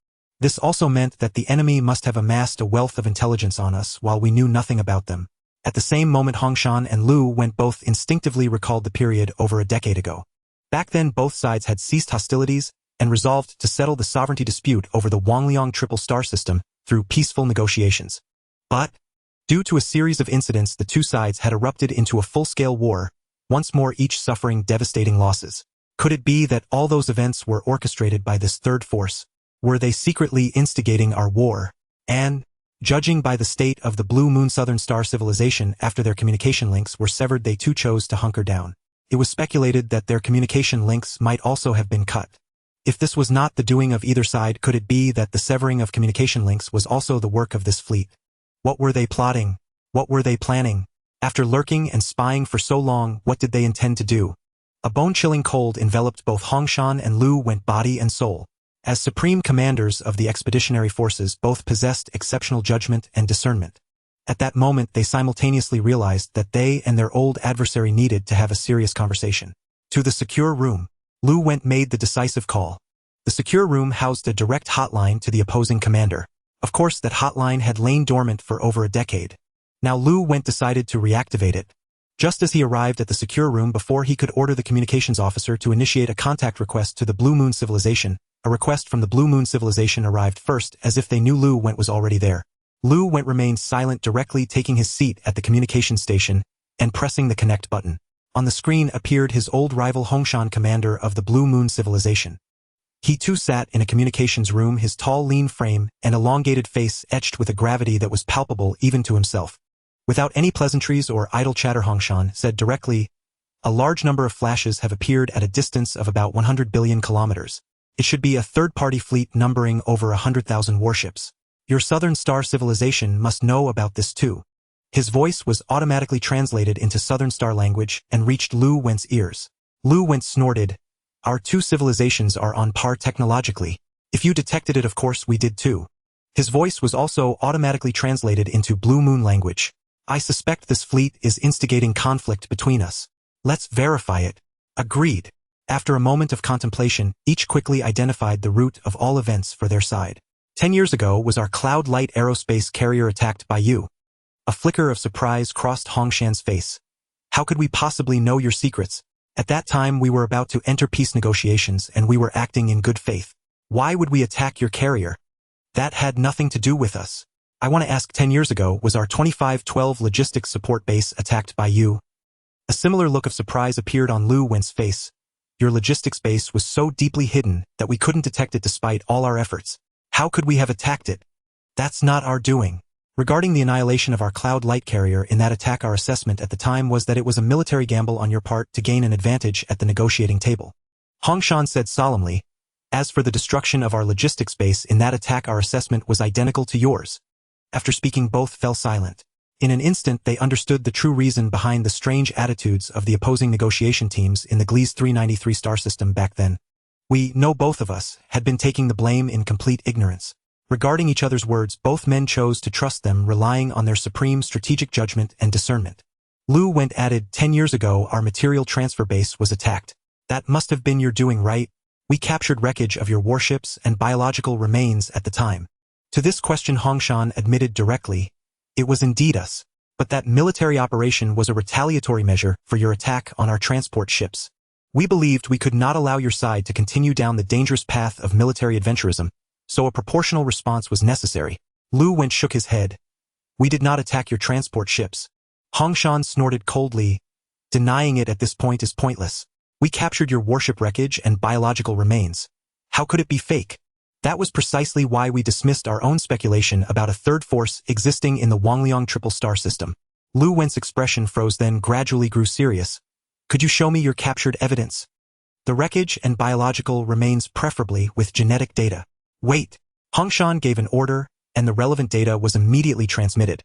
This also meant that the enemy must have amassed a wealth of intelligence on us while we knew nothing about them. At the same moment, Hongshan and Lu Went both instinctively recalled the period over a decade ago. Back then, both sides had ceased hostilities and resolved to settle the sovereignty dispute over the Huoying triple star system through peaceful negotiations. But, due to a series of incidents, the two sides had erupted into a full-scale war, once more each suffering devastating losses. Could it be that all those events were orchestrated by this third force? Were they secretly instigating our war? And, judging by the state of the Blue Moon Southern Star Civilization after their communication links were severed, they too chose to hunker down. It was speculated that their communication links might also have been cut. If this was not the doing of either side, could it be that the severing of communication links was also the work of this fleet? What were they plotting? What were they planning? After lurking and spying for so long, what did they intend to do? A bone-chilling cold enveloped both Hongshan and Lu Went body and soul. As supreme commanders of the expeditionary forces, both possessed exceptional judgment and discernment. At that moment, they simultaneously realized that they and their old adversary needed to have a serious conversation. To the secure room. Lu Went made the decisive call. The secure room housed a direct hotline to the opposing commander. Of course, that hotline had lain dormant for over a decade. Now Lu Went decided to reactivate it. Just as he arrived at the secure room, before he could order the communications officer to initiate a contact request to the Blue Moon Civilization, a request from the Blue Moon Civilization arrived first, as if they knew Lu Went was already there. Lu Went remained silent, directly taking his seat at the communication station and pressing the connect button. On the screen appeared his old rival Hongshan, commander of the Blue Moon Civilization. He too sat in a communications room, his tall, lean frame and elongated face etched with a gravity that was palpable even to himself. Without any pleasantries or idle chatter, Hongshan said directly, "A large number of flashes have appeared at a distance of about 100 billion kilometers. It should be a third-party fleet numbering over 100,000 warships. Your Southern Star Civilization must know about this too." His voice was automatically translated into Southern Star language and reached Lu Went's ears. Lu Went snorted, "Our two civilizations are on par technologically. If you detected it, of course we did too." His voice was also automatically translated into Blue Moon language. "I suspect this fleet is instigating conflict between us. Let's verify it." Agreed. After a moment of contemplation, each quickly identified the root of all events for their side. 10 years ago was our Cloud Light aerospace carrier attacked by you. A flicker of surprise crossed Hongshan's face. "How could we possibly know your secrets? At that time we were about to enter peace negotiations and we were acting in good faith. Why would we attack your carrier? That had nothing to do with us. I want to ask, 10 years ago was our 2512 logistics support base attacked by you?" A similar look of surprise appeared on Lu Went's face. "Your logistics base was so deeply hidden that we couldn't detect it despite all our efforts. How could we have attacked it? That's not our doing. Regarding the annihilation of our Cloud Light carrier in that attack, our assessment at the time was that it was a military gamble on your part to gain an advantage at the negotiating table." Hongshan said solemnly, "As for the destruction of our logistics base in that attack, our assessment was identical to yours." After speaking, both fell silent. In an instant, they understood the true reason behind the strange attitudes of the opposing negotiation teams in the Gliese 393 star system back then. "We know both of us had been taking the blame in complete ignorance. Regarding each other's words, both men chose to trust them, relying on their supreme strategic judgment and discernment. Lu Went added, 10 years ago our material transfer base was attacked. That must have been your doing, right? We captured wreckage of your warships and biological remains at the time. To this question Hongshan admitted directly, it was indeed us. But that military operation was a retaliatory measure for your attack on our transport ships. We believed we could not allow your side to continue down the dangerous path of military adventurism, so a proportional response was necessary. Lu Went shook his head. We did not attack your transport ships. Hongshan snorted coldly. Denying it at this point is pointless. We captured your warship wreckage and biological remains. How could it be fake? That was precisely why we dismissed our own speculation about a third force existing in the Wangliang triple star system. Lu Went's expression froze, then gradually grew serious. Could you show me your captured evidence? The wreckage and biological remains, preferably with genetic data. Wait. Hongshan gave an order, and the relevant data was immediately transmitted.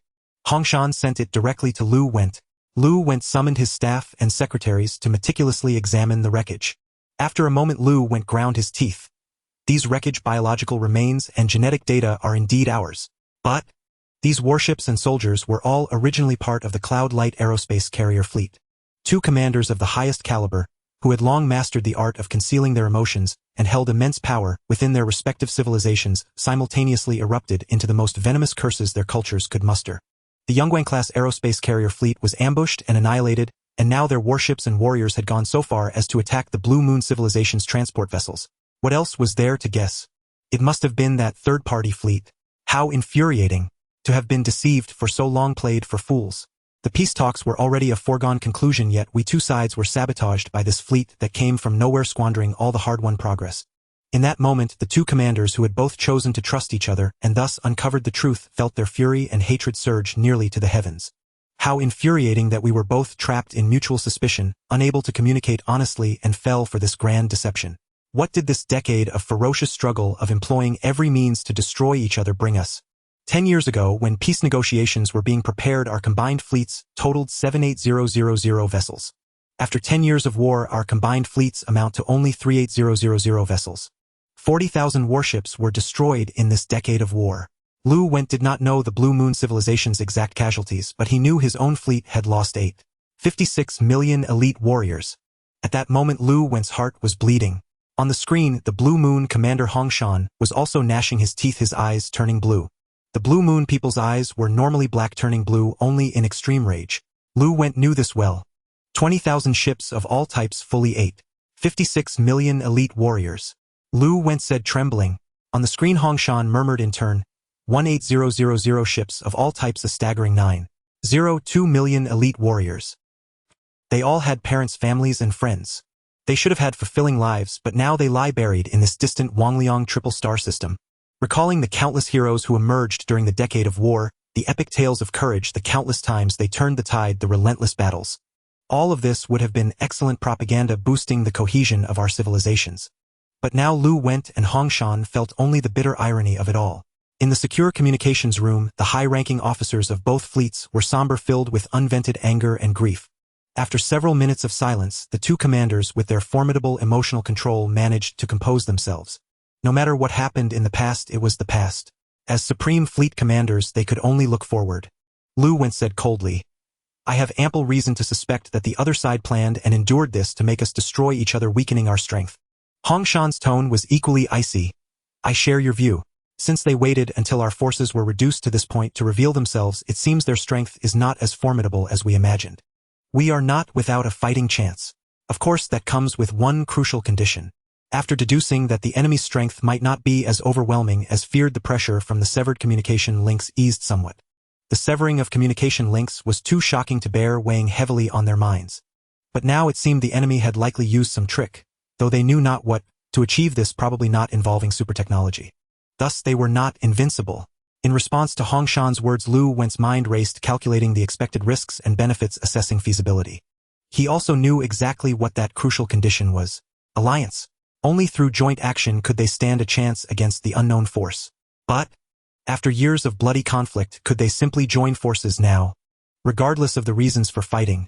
Hongshan sent it directly to Lu Went. Lu Went summoned his staff and secretaries to meticulously examine the wreckage. After a moment Lu Went ground his teeth. These wreckage, biological remains, and genetic data are indeed ours. But these warships and soldiers were all originally part of the Cloud Light aerospace carrier fleet. 2 commanders of the highest caliber, who had long mastered the art of concealing their emotions and held immense power within their respective civilizations, simultaneously erupted into the most venomous curses their cultures could muster. The Yongguang-class aerospace carrier fleet was ambushed and annihilated, and now their warships and warriors had gone so far as to attack the Blue Moon civilization's transport vessels. What else was there to guess? It must have been that third-party fleet. How infuriating to have been deceived for so long, played for fools. The peace talks were already a foregone conclusion, yet we two sides were sabotaged by this fleet that came from nowhere, squandering all the hard-won progress. In that moment, the 2 commanders who had both chosen to trust each other and thus uncovered the truth felt their fury and hatred surge nearly to the heavens. How infuriating that we were both trapped in mutual suspicion, unable to communicate honestly, and fell for this grand deception. What did this decade of ferocious struggle, of employing every means to destroy each other, bring us? 10 years ago, when peace negotiations were being prepared, our combined fleets totaled 78000 vessels. After 10 years of war, our combined fleets amount to only 38000 vessels. 40,000 warships were destroyed in this decade of war. Lu Went did not know the Blue Moon civilization's exact casualties, but he knew his own fleet had lost 56 million elite warriors. At that moment, Lu Went's heart was bleeding. On the screen, the Blue Moon commander Hongshan was also gnashing his teeth, his eyes turning blue. The Blue Moon people's eyes were normally black, turning blue only in extreme rage. Lu Went knew this well. 20,000 ships of all types, fully 56 million elite warriors. Lu Went said, trembling. On the screen Hongshan murmured in turn, 18000 ships of all types, a staggering 902 million elite warriors. They all had parents, families, and friends. They should have had fulfilling lives, but now they lie buried in this distant Wangliang triple star system. Recalling the countless heroes who emerged during the decade of war, the epic tales of courage, the countless times they turned the tide, the relentless battles. All of this would have been excellent propaganda, boosting the cohesion of our civilizations. But now Lu Went and Hongshan felt only the bitter irony of it all. In the secure communications room, the high-ranking officers of both fleets were somber, filled with unvented anger and grief. After several minutes of silence, the 2 commanders, with their formidable emotional control, managed to compose themselves. No matter what happened in the past, it was the past. As supreme fleet commanders, they could only look forward. Lu Went said coldly, I have ample reason to suspect that the other side planned and endured this to make us destroy each other, weakening our strength. Hongshan's tone was equally icy. I share your view. Since they waited until our forces were reduced to this point to reveal themselves, it seems their strength is not as formidable as we imagined. We are not without a fighting chance. Of course, that comes with one crucial condition. After deducing that the enemy's strength might not be as overwhelming as feared, the pressure from the severed communication links eased somewhat. The severing of communication links was too shocking to bear, weighing heavily on their minds. But now it seemed the enemy had likely used some trick, though they knew not what, to achieve this, probably not involving super technology. Thus they were not invincible. In response to Hongshan's words, Lu Went's mind raced, calculating the expected risks and benefits, assessing feasibility. He also knew exactly what that crucial condition was. Alliance. Only through joint action could they stand a chance against the unknown force. But, after years of bloody conflict, could they simply join forces now? Regardless of the reasons for fighting,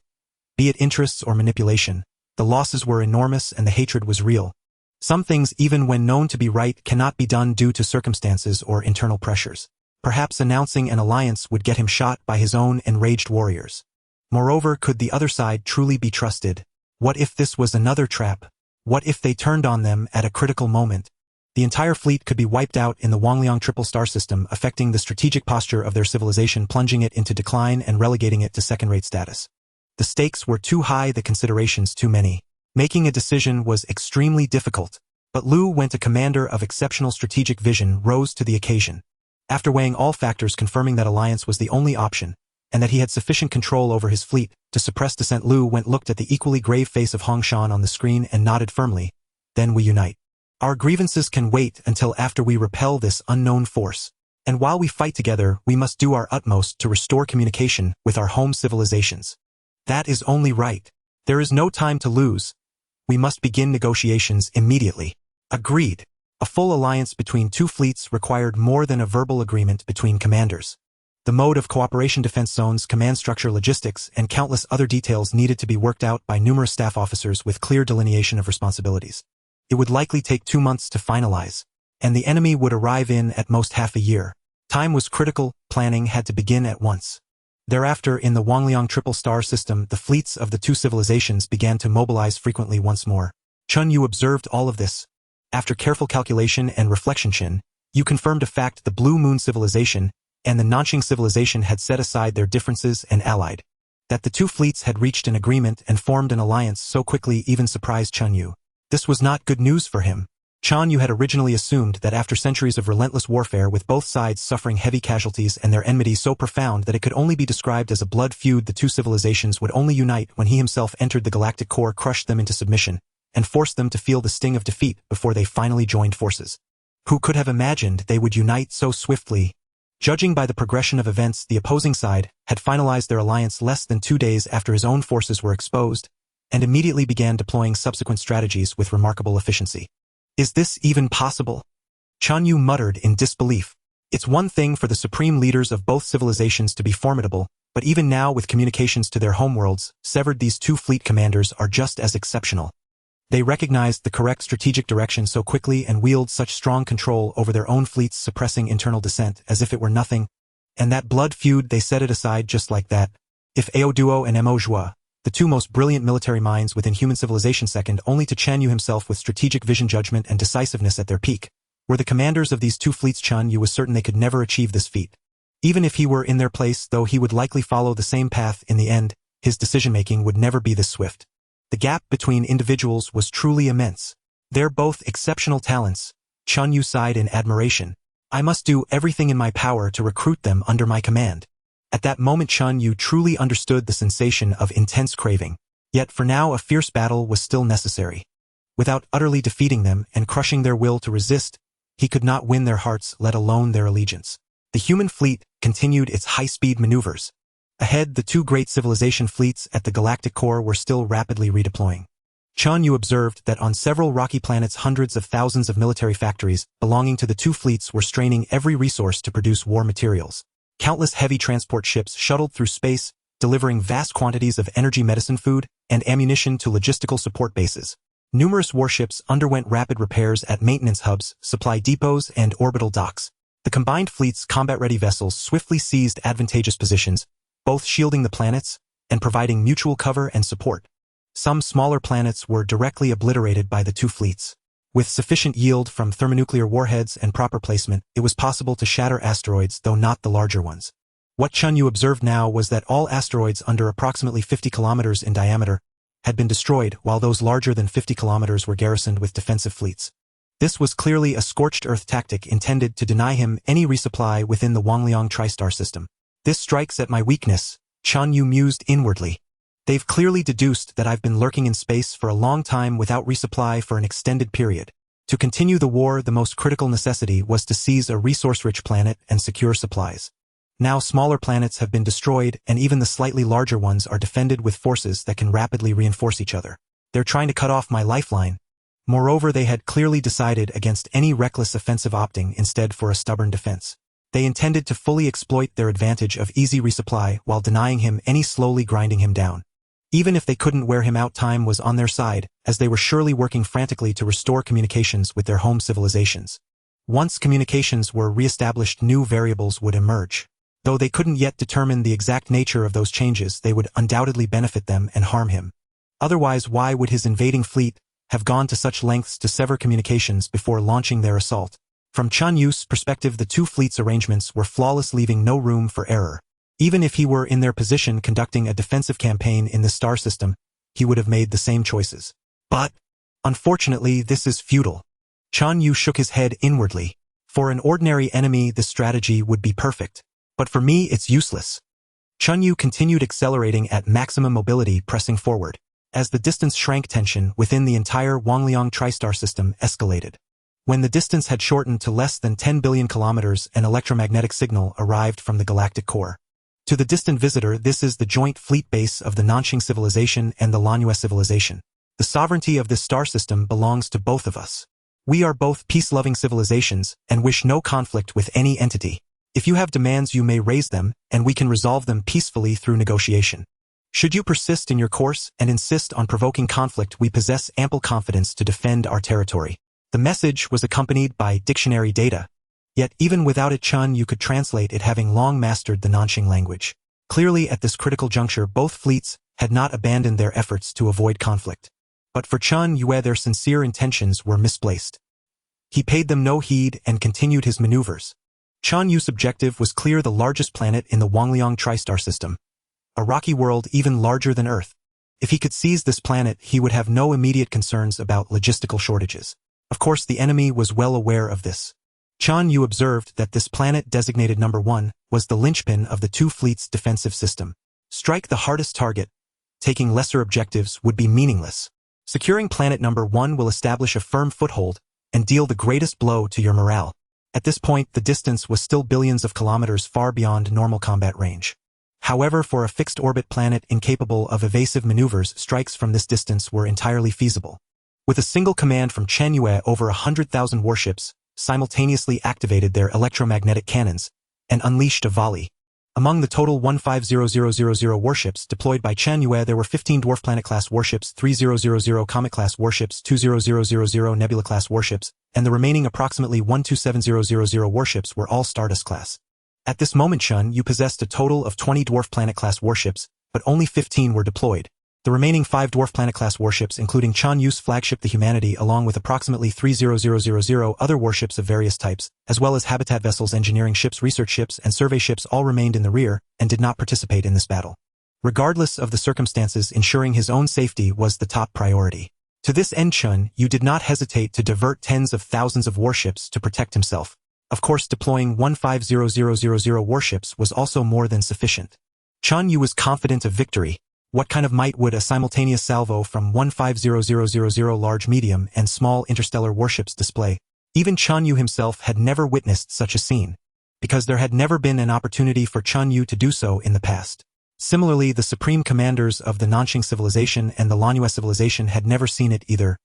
be it interests or manipulation, the losses were enormous and the hatred was real. Some things, even when known to be right, cannot be done due to circumstances or internal pressures. Perhaps announcing an alliance would get him shot by his own enraged warriors. Moreover, could the other side truly be trusted? What if this was another trap? What if they turned on them at a critical moment? The entire fleet could be wiped out in the Huoying triple star system, affecting the strategic posture of their civilization, plunging it into decline and relegating it to second-rate status. The stakes were too high, the considerations too many. Making a decision was extremely difficult, but Liu Went, a commander of exceptional strategic vision, rose to the occasion. After weighing all factors confirming that alliance was the only option, and that he had sufficient control over his fleet to suppress dissent, Liu Went looked at the equally grave face of Hong Shan on the screen and nodded firmly. Then we unite. Our grievances can wait until after we repel this unknown force. And while we fight together, we must do our utmost to restore communication with our home civilizations. That is only right. There is no time to lose. We must begin negotiations immediately. Agreed. A full alliance between two fleets required more than a verbal agreement between commanders. The mode of cooperation, defense zones, command structure, logistics, and countless other details needed to be worked out by numerous staff officers with clear delineation of responsibilities. It would likely take 2 months to finalize, and the enemy would arrive in at most half a year. Time was critical, planning had to begin at once. Thereafter, in the Huoying triple star system, the fleets of the two civilizations began to mobilize frequently once more. Chen Yue observed all of this. After careful calculation and reflection, Chen Yue confirmed a fact: the Blue Moon civilization and the Nanxing civilization had set aside their differences and allied. That the two fleets had reached an agreement and formed an alliance so quickly even surprised Chen Yue. This was not good news for him. Chen Yue had originally assumed that after centuries of relentless warfare, with both sides suffering heavy casualties and their enmity so profound that it could only be described as a blood feud, the two civilizations would only unite when he himself entered the galactic core, crushed them into submission, and forced them to feel the sting of defeat before they finally joined forces. Who could have imagined they would unite so swiftly? Judging by the progression of events, the opposing side had finalized their alliance less than 2 days after his own forces were exposed, and immediately began deploying subsequent strategies with remarkable efficiency. Is this even possible? Chen Yue muttered in disbelief. It's one thing for the supreme leaders of both civilizations to be formidable, but even now, with communications to their homeworlds severed, these two fleet commanders are just as exceptional. They recognized the correct strategic direction so quickly and wield such strong control over their own fleets, suppressing internal dissent as if it were nothing. And that blood feud, they set it aside just like that. If Ao Duo and Mo Zhua, the two most brilliant military minds within human civilization, second only to Chen Yue himself with strategic vision, judgment, and decisiveness at their peak, were the commanders of these two fleets, Chen Yue was certain they could never achieve this feat. Even if he were in their place, though he would likely follow the same path in the end, his decision-making would never be this swift. The gap between individuals was truly immense. They're both exceptional talents. Chen Yue sighed in admiration. I must do everything in my power to recruit them under my command. At that moment, Chen Yue truly understood the sensation of intense craving. Yet for now, a fierce battle was still necessary. Without utterly defeating them and crushing their will to resist, he could not win their hearts, let alone their allegiance. The human fleet continued its high-speed maneuvers. Ahead, the two great civilization fleets at the galactic core were still rapidly redeploying. Chen Yue observed that on several rocky planets, hundreds of thousands of military factories belonging to the two fleets were straining every resource to produce war materials. Countless heavy transport ships shuttled through space, delivering vast quantities of energy, medicine, food, and ammunition to logistical support bases. Numerous warships underwent rapid repairs at maintenance hubs, supply depots, and orbital docks. The combined fleet's combat-ready vessels swiftly seized advantageous positions, both shielding the planets and providing mutual cover and support. Some smaller planets were directly obliterated by the two fleets. With sufficient yield from thermonuclear warheads and proper placement, it was possible to shatter asteroids, though not the larger ones. What Chen Yue observed now was that all asteroids under approximately 50 kilometers in diameter had been destroyed, while those larger than 50 kilometers were garrisoned with defensive fleets. This was clearly a scorched earth tactic intended to deny him any resupply within the Huoying tri-star system. This strikes at my weakness, Chen Yue mused inwardly. They've clearly deduced that I've been lurking in space for a long time without resupply for an extended period. To continue the war, the most critical necessity was to seize a resource-rich planet and secure supplies. Now smaller planets have been destroyed, and even the slightly larger ones are defended with forces that can rapidly reinforce each other. They're trying to cut off my lifeline. Moreover, they had clearly decided against any reckless offensive, opting instead for a stubborn defense. They intended to fully exploit their advantage of easy resupply while denying him any, slowly grinding him down. Even if they couldn't wear him out, time was on their side, as they were surely working frantically to restore communications with their home civilizations. Once communications were re-established, new variables would emerge. Though they couldn't yet determine the exact nature of those changes, they would undoubtedly benefit them and harm him. Otherwise, why would his invading fleet have gone to such lengths to sever communications before launching their assault? From Chen Yue's perspective, the two fleets' arrangements were flawless, leaving no room for error. Even if he were in their position conducting a defensive campaign in the star system, he would have made the same choices. But, unfortunately, this is futile. Chen Yue shook his head inwardly. For an ordinary enemy, this strategy would be perfect. But for me, it's useless. Chen Yue continued accelerating at maximum mobility, pressing forward. As the distance shrank, tension within the entire Huoying tri-star system escalated. When the distance had shortened to less than 10 billion kilometers, an electromagnetic signal arrived from the galactic core. To the distant visitor, this is the joint fleet base of the Nanxing civilization and the Lan Yue civilization. The sovereignty of this star system belongs to both of us. We are both peace-loving civilizations and wish no conflict with any entity. If you have demands, you may raise them, and we can resolve them peacefully through negotiation. Should you persist in your course and insist on provoking conflict, we possess ample confidence to defend our territory. The message was accompanied by dictionary data. Yet even without it, Chen Yue could translate it, having long mastered the Nanxing language. Clearly, at this critical juncture, both fleets had not abandoned their efforts to avoid conflict. But for Chen Yue, their sincere intentions were misplaced. He paid them no heed and continued his maneuvers. Chen Yue's objective was clear: the largest planet in the Huoying tri-star system. A rocky world even larger than Earth. If he could seize this planet, he would have no immediate concerns about logistical shortages. Of course, the enemy was well aware of this. Chen Yue observed that this planet, designated number 1, was the linchpin of the two fleets' defensive system. Strike the hardest target. Taking lesser objectives would be meaningless. Securing planet number 1 will establish a firm foothold and deal the greatest blow to your morale. At this point, the distance was still billions of kilometers, far beyond normal combat range. However, for a fixed-orbit planet incapable of evasive maneuvers, strikes from this distance were entirely feasible. With a single command from Chen Yue, over 100,000 warships simultaneously activated their electromagnetic cannons and unleashed a volley. Among the total 150000 warships deployed by Chen Yue, there were 15 Dwarf Planet-class warships, 3000 Comet-class warships, 20000 Nebula-class warships, and the remaining approximately 127000 warships were all Stardust-class. At this moment, Chen Yue possessed a total of 20 Dwarf Planet-class warships, but only 15 were deployed. The remaining 5 Dwarf Planet-class warships, including Chen Yue's flagship the Humanity, along with approximately 30,000 other warships of various types, as well as habitat vessels, engineering ships, research ships, and survey ships, all remained in the rear and did not participate in this battle. Regardless of the circumstances, ensuring his own safety was the top priority. To this end, Chen Yue did not hesitate to divert tens of thousands of warships to protect himself. Of course, deploying 150000 warships was also more than sufficient. Chen Yue was confident of victory. What kind of might would a simultaneous salvo from 150000 large, medium, and small interstellar warships display? Even Chen Yue himself had never witnessed such a scene, because there had never been an opportunity for Chen Yue to do so in the past. Similarly, the supreme commanders of the Nanxing civilization and the Lan Yue civilization had never seen it either.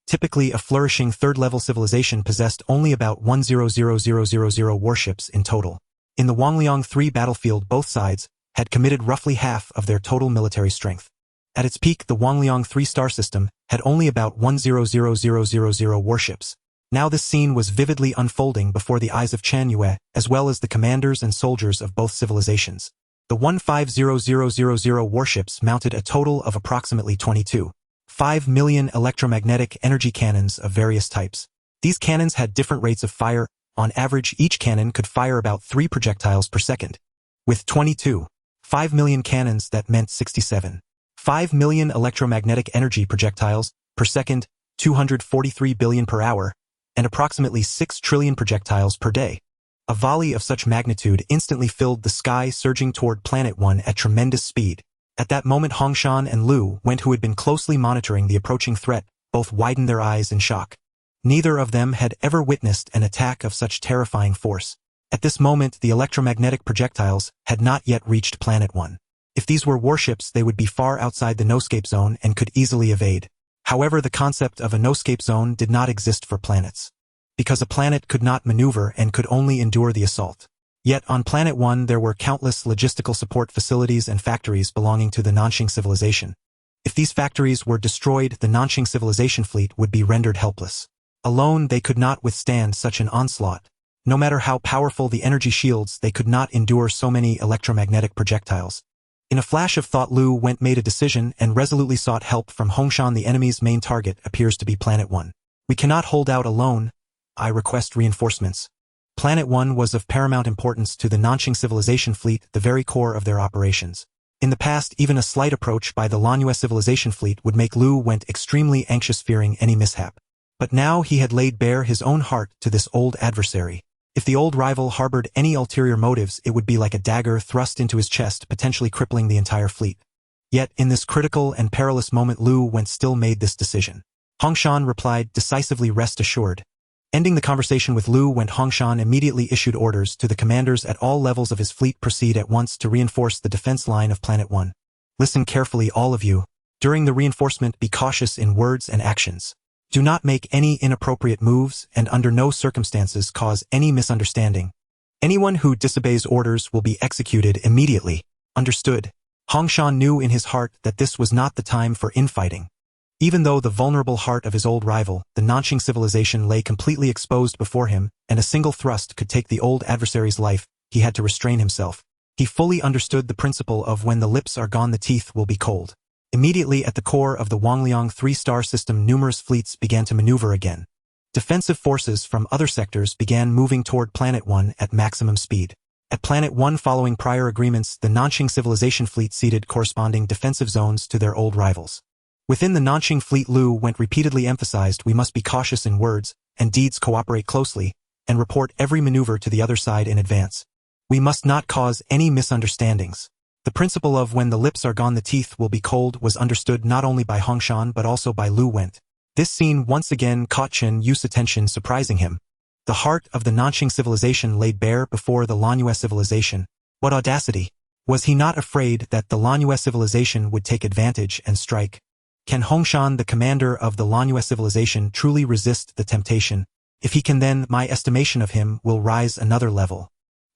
Typically, a flourishing third-level civilization possessed only about 100,000 warships in total. In the Huoying 3 battlefield, both sides had committed roughly half of their total military strength. At its peak, the Huoying 3 star system had only about 100,000 warships. Now this scene was vividly unfolding before the eyes of Chen Yue, as well as the commanders and soldiers of both civilizations. The 150000 warships mounted a total of approximately 22.5 million electromagnetic energy cannons of various types. These cannons had different rates of fire. On average, each cannon could fire about 3 projectiles per second. With 22.5 million cannons, that meant 67.5 million electromagnetic energy projectiles per second, 243 billion per hour, and approximately 6 trillion projectiles per day. A volley of such magnitude instantly filled the sky, surging toward Planet 1 at tremendous speed. At that moment, Hongshan and Lu Went, who had been closely monitoring the approaching threat, both widened their eyes in shock. Neither of them had ever witnessed an attack of such terrifying force. At this moment, the electromagnetic projectiles had not yet reached Planet 1. If these were warships, they would be far outside the no-escape zone and could easily evade. However, the concept of a no-escape zone did not exist for planets, because a planet could not maneuver and could only endure the assault. Yet on Planet 1 there were countless logistical support facilities and factories belonging to the Nanxing civilization. If these factories were destroyed, the Nanxing civilization fleet would be rendered helpless. Alone, they could not withstand such an onslaught. No matter how powerful the energy shields, they could not endure so many electromagnetic projectiles. In a flash of thought, Lu Went made a decision and resolutely sought help from Hongshan. The enemy's main target appears to be Planet 1. We cannot hold out alone. I request reinforcements. Planet 1 was of paramount importance to the Nanxing civilization fleet, the very core of their operations. In the past, even a slight approach by the Lanyue civilization fleet would make Lu Went extremely anxious, fearing any mishap. But now he had laid bare his own heart to this old adversary. If the old rival harbored any ulterior motives, it would be like a dagger thrust into his chest, potentially crippling the entire fleet. Yet, in this critical and perilous moment, Lu Went still made this decision. Hongshan replied decisively, "Rest assured." Ending the conversation with Lu Went, Hongshan immediately issued orders to the commanders at all levels of his fleet: proceed at once to reinforce the defense line of Planet 1. Listen carefully, all of you. During the reinforcement, be cautious in words and actions. Do not make any inappropriate moves, and under no circumstances cause any misunderstanding. Anyone who disobeys orders will be executed immediately. Understood? Hongshan knew in his heart that this was not the time for infighting. Even though the vulnerable heart of his old rival, the Nanxing civilization, lay completely exposed before him, and a single thrust could take the old adversary's life, he had to restrain himself. He fully understood the principle of when the lips are gone, the teeth will be cold. Immediately at the core of the Wangliang 3-star system, numerous fleets began to maneuver again. Defensive forces from other sectors began moving toward Planet 1 at maximum speed. At Planet 1, following prior agreements, the Nanxing civilization fleet ceded corresponding defensive zones to their old rivals. Within the Nanxing fleet, Lu Went repeatedly emphasized, we must be cautious in words and deeds, cooperate closely, and report every maneuver to the other side in advance. We must not cause any misunderstandings. The principle of when the lips are gone, the teeth will be cold was understood not only by Hongshan but also by Lu Went. This scene once again caught Chen Yue's attention, surprising him. The heart of the Nanxing civilization laid bare before the Lanyue civilization. What audacity! Was he not afraid that the Lanyue civilization would take advantage and strike? Can Hongshan, the commander of the Lanyue civilization, truly resist the temptation? If he can, then my estimation of him will rise another level.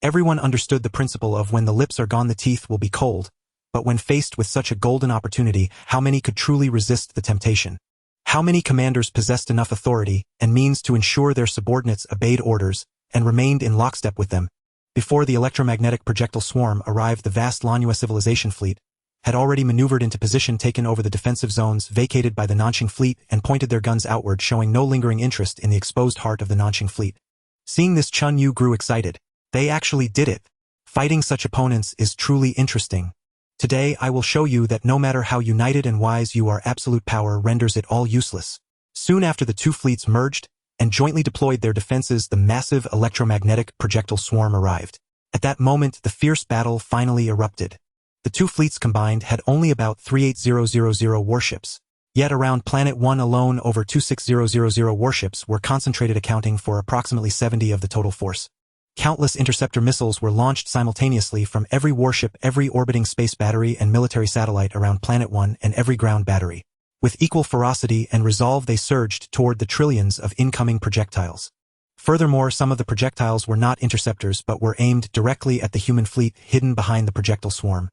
Everyone understood the principle of when the lips are gone, the teeth will be cold, but when faced with such a golden opportunity, how many could truly resist the temptation? How many commanders possessed enough authority and means to ensure their subordinates obeyed orders and remained in lockstep with them? Before the electromagnetic projectile swarm arrived, the vast Lanyue civilization fleet had already maneuvered into position, taken over the defensive zones vacated by the Nanxing fleet, and pointed their guns outward, showing no lingering interest in the exposed heart of the Nanxing fleet. Seeing this, Chen Yue grew excited. They actually did it. Fighting such opponents is truly interesting. Today I will show you that no matter how united and wise you are, absolute power renders it all useless. Soon after the two fleets merged and jointly deployed their defenses, the massive electromagnetic projectile swarm arrived. At that moment, the fierce battle finally erupted. The two fleets combined had only about 38000 warships. Yet around Planet 1 alone, over 26000 warships were concentrated, accounting for approximately 70 of the total force. Countless interceptor missiles were launched simultaneously from every warship, every orbiting space battery and military satellite around Planet 1, and every ground battery. With equal ferocity and resolve, they surged toward the trillions of incoming projectiles. Furthermore, some of the projectiles were not interceptors but were aimed directly at the human fleet hidden behind the projectile swarm.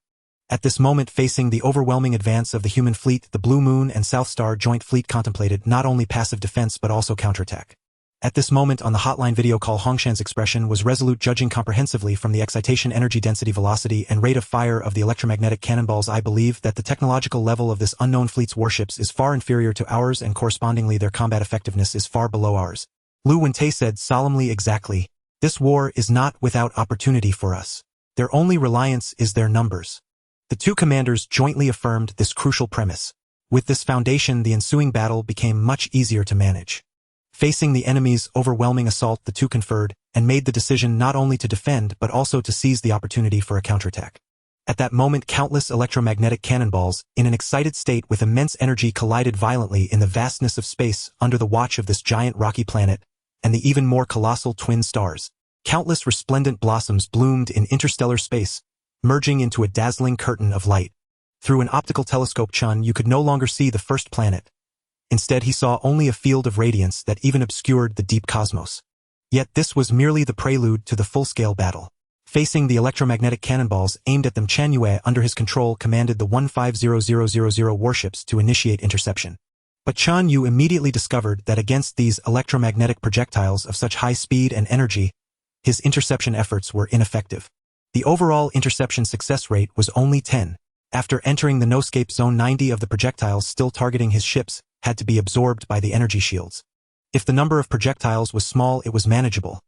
At this moment, facing the overwhelming advance of the human fleet, the Blue Moon and South Star Joint Fleet contemplated not only passive defense but also counterattack. At this moment on the hotline video call, Hongshan's expression was resolute, judging comprehensively from the excitation, energy density, velocity, and rate of fire of the electromagnetic cannonballs. I believe that the technological level of this unknown fleet's warships is far inferior to ours, and correspondingly their combat effectiveness is far below ours. Lu Wente said solemnly, exactly. This war is not without opportunity for us. Their only reliance is their numbers. The two commanders jointly affirmed this crucial premise. With this foundation, the ensuing battle became much easier to manage. Facing the enemy's overwhelming assault, the two conferred and made the decision not only to defend but also to seize the opportunity for a counterattack. At that moment, countless electromagnetic cannonballs, in an excited state with immense energy, collided violently in the vastness of space under the watch of this giant rocky planet and the even more colossal twin stars. Countless resplendent blossoms bloomed in interstellar space, merging into a dazzling curtain of light. Through an optical telescope, Chen Yue could no longer see the first planet. Instead, he saw only a field of radiance that even obscured the deep cosmos. Yet this was merely the prelude to the full-scale battle. Facing the electromagnetic cannonballs aimed at them, Chen Yue, under his control, commanded the 150000 warships to initiate interception. But Chen Yue immediately discovered that against these electromagnetic projectiles of such high speed and energy, his interception efforts were ineffective. The overall interception success rate was only 10. After entering the no-scape zone, 90 of the projectiles still targeting his ships had to be absorbed by the energy shields. If the number of projectiles was small, it was manageable.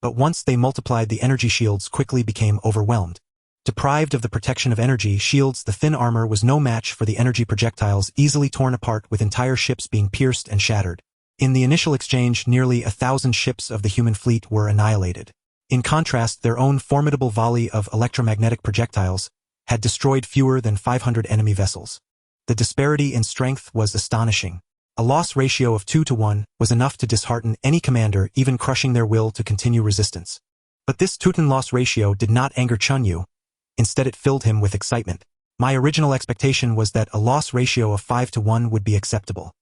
But once they multiplied, the energy shields quickly became overwhelmed. Deprived of the protection of energy shields, the thin armor was no match for the energy projectiles, easily torn apart with entire ships being pierced and shattered. In the initial exchange, nearly 1,000 ships of the human fleet were annihilated. In contrast, their own formidable volley of electromagnetic projectiles had destroyed fewer than 500 enemy vessels. The disparity in strength was astonishing. A loss ratio of 2-to-1 was enough to dishearten any commander, even crushing their will to continue resistance. But this 2-to-1 loss ratio did not anger Chen Yue. Instead, it filled him with excitement. My original expectation was that a loss ratio of 5-to-1 would be acceptable.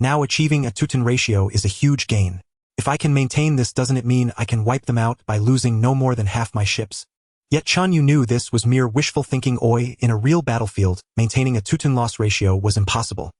Now achieving a 2-to-1 ratio is a huge gain. If I can maintain this, doesn't it mean I can wipe them out by losing no more than half my ships? Yet Chen Yue knew this was mere wishful thinking. In a real battlefield, maintaining a 2-to-1 loss ratio was impossible.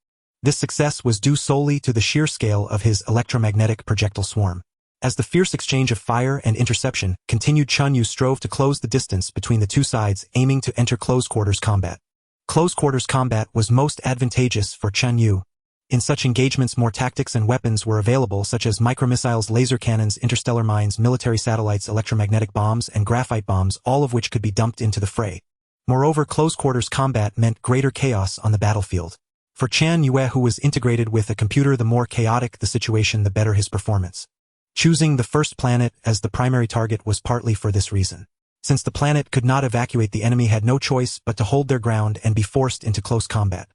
This success was due solely to the sheer scale of his electromagnetic projectile swarm. As the fierce exchange of fire and interception continued, Chen Yue strove to close the distance between the two sides, aiming to enter close-quarters combat. Close-quarters combat was most advantageous for Chen Yue. In such engagements, more tactics and weapons were available, such as micromissiles, laser cannons, interstellar mines, military satellites, electromagnetic bombs, and graphite bombs, all of which could be dumped into the fray. Moreover, close-quarters combat meant greater chaos on the battlefield. For Chen Yue, who was integrated with a computer, the more chaotic the situation, the better his performance. Choosing the first planet as the primary target was partly for this reason. Since the planet could not evacuate, the enemy had no choice but to hold their ground and be forced into close combat.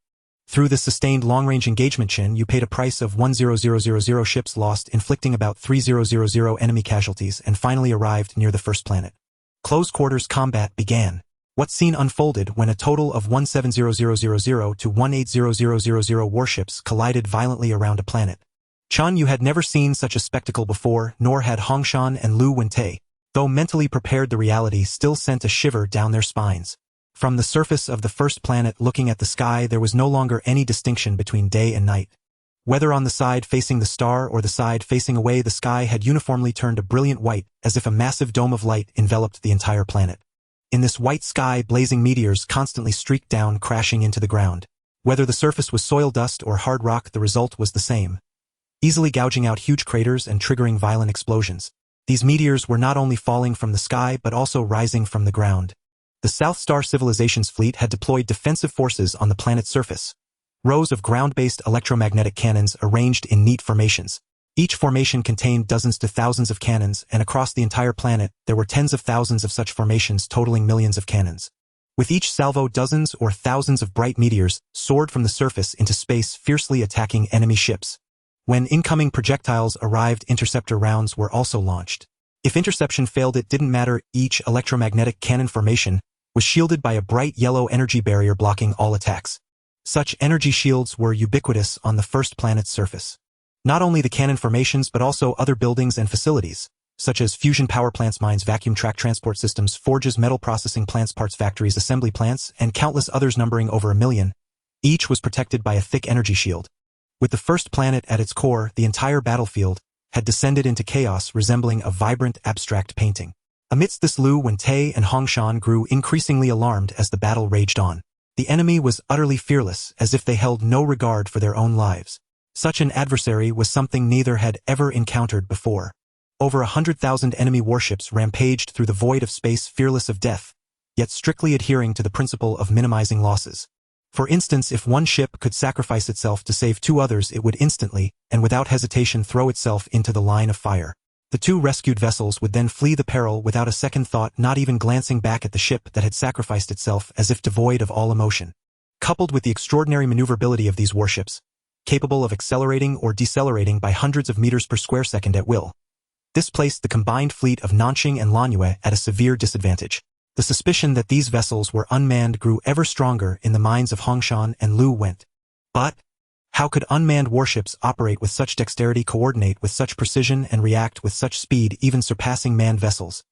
Through this sustained long-range engagement, Chen Yue paid a price of 10000 ships lost, inflicting about 3000 enemy casualties, and finally arrived near the first planet. Close-quarters combat began. What scene unfolded when a total of 17000 to 18000 warships collided violently around a planet. Chen Yue had never seen such a spectacle before, nor had Hongshan and Lu Wentei, though mentally prepared. The reality still sent a shiver down their spines. From the surface of the first planet, looking at the sky, there was no longer any distinction between day and night. Whether on the side facing the star or the side facing away, the sky had uniformly turned a brilliant white, as if a massive dome of light enveloped the entire planet. In this white sky, blazing meteors constantly streaked down, crashing into the ground. Whether the surface was soil dust or hard rock, the result was the same, easily gouging out huge craters and triggering violent explosions. These meteors were not only falling from the sky but also rising from the ground. The South Star Civilization's fleet had deployed defensive forces on the planet's surface. Rows of ground-based electromagnetic cannons arranged in neat formations. Each formation contained dozens to thousands of cannons, and across the entire planet, there were tens of thousands of such formations totaling millions of cannons. With each salvo, dozens or thousands of bright meteors soared from the surface into space, fiercely attacking enemy ships. When incoming projectiles arrived, interceptor rounds were also launched. If interception failed, it didn't matter. Each electromagnetic cannon formation was shielded by a bright yellow energy barrier blocking all attacks. Such energy shields were ubiquitous on the first planet's surface. Not only the cannon formations but also other buildings and facilities, such as fusion power plants, mines, vacuum track transport systems, forges, metal processing plants, parts factories, assembly plants, and countless others numbering over 1 million. Each was protected by a thick energy shield. With the first planet at its core, the entire battlefield had descended into chaos, resembling a vibrant, abstract painting. Amidst this, Lu Wentei and Hongshan grew increasingly alarmed as the battle raged on. The enemy was utterly fearless, as if they held no regard for their own lives. Such an adversary was something neither had ever encountered before. Over 100,000 enemy warships rampaged through the void of space, fearless of death, yet strictly adhering to the principle of minimizing losses. For instance, if one ship could sacrifice itself to save 2 others, it would instantly, and without hesitation, throw itself into the line of fire. The 2 rescued vessels would then flee the peril without a second thought, not even glancing back at the ship that had sacrificed itself, as if devoid of all emotion. Coupled with the extraordinary maneuverability of these warships, capable of accelerating or decelerating by hundreds of meters per square second at will, this placed the combined fleet of Nanqing and Lanyue at a severe disadvantage. The suspicion that these vessels were unmanned grew ever stronger in the minds of Hongshan and Lu Went. But how could unmanned warships operate with such dexterity, coordinate with such precision, and react with such speed, even surpassing manned vessels?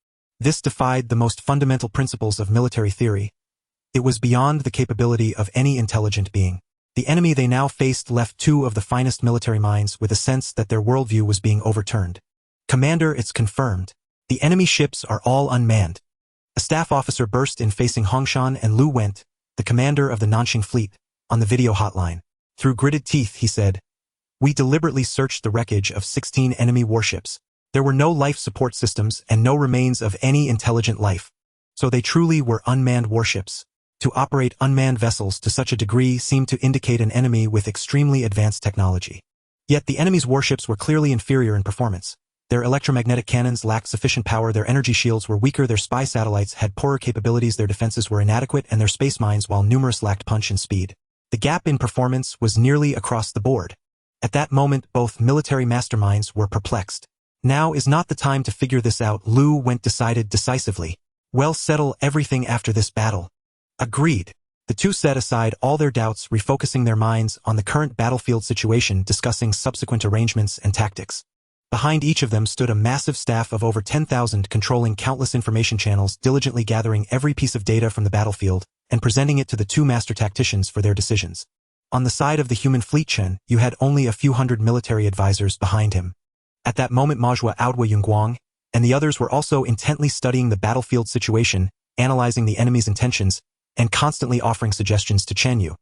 This defied the most fundamental principles of military theory. It was beyond the capability of any intelligent being. The enemy they now faced left two of the finest military minds with a sense that their worldview was being overturned. Commander, it's confirmed. The enemy ships are all unmanned. A staff officer burst in facing Hongshan, and Lu Went, the commander of the Nanxing fleet, on the video hotline. Through gritted teeth, he said, "We deliberately searched the wreckage of 16 enemy warships. There were no life support systems and no remains of any intelligent life. So they truly were unmanned warships. To operate unmanned vessels to such a degree seemed to indicate an enemy with extremely advanced technology. Yet the enemy's warships were clearly inferior in performance. Their electromagnetic cannons lacked sufficient power, their energy shields were weaker, their spy satellites had poorer capabilities, their defenses were inadequate, and their space mines, while numerous, lacked punch and speed. The gap in performance was nearly across the board. At that moment, both military masterminds were perplexed. Now is not the time to figure this out, Lu Went decided decisively. We'll settle everything after this battle. Agreed. The two set aside all their doubts, refocusing their minds on the current battlefield situation, discussing subsequent arrangements and tactics. Behind each of them stood a massive staff of over 10,000 controlling countless information channels, diligently gathering every piece of data from the battlefield and presenting it to the two master tacticians for their decisions. On the side of the human fleet, Chen Yue had only a few hundred military advisors behind him. At that moment, Majua Outwa Yunguang and the others were also intently studying the battlefield situation, analyzing the enemy's intentions, and constantly offering suggestions to Chen Yue.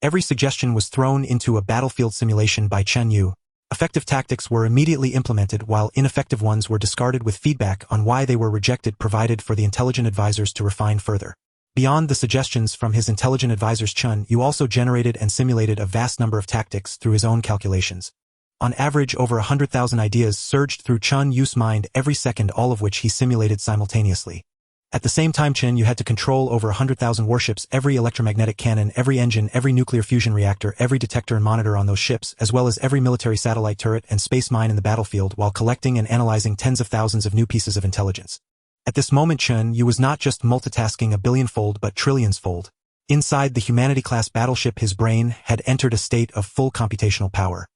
Every suggestion was thrown into a battlefield simulation by Chen Yue. Effective tactics were immediately implemented, while ineffective ones were discarded with feedback on why they were rejected provided for the intelligent advisors to refine further. Beyond the suggestions from his intelligent advisors, Chen Yue also generated and simulated a vast number of tactics through his own calculations. On average, over 100,000 ideas surged through Chen Yue's mind every second, all of which he simulated simultaneously. At the same time, Chen Yue had to control over 100,000 warships, every electromagnetic cannon, every engine, every nuclear fusion reactor, every detector and monitor on those ships, as well as every military satellite turret and space mine in the battlefield, while collecting and analyzing tens of thousands of new pieces of intelligence. At this moment, Chen Yue was not just multitasking a billionfold but trillionsfold. Inside the humanity-class battleship, his brain had entered a state of full computational power.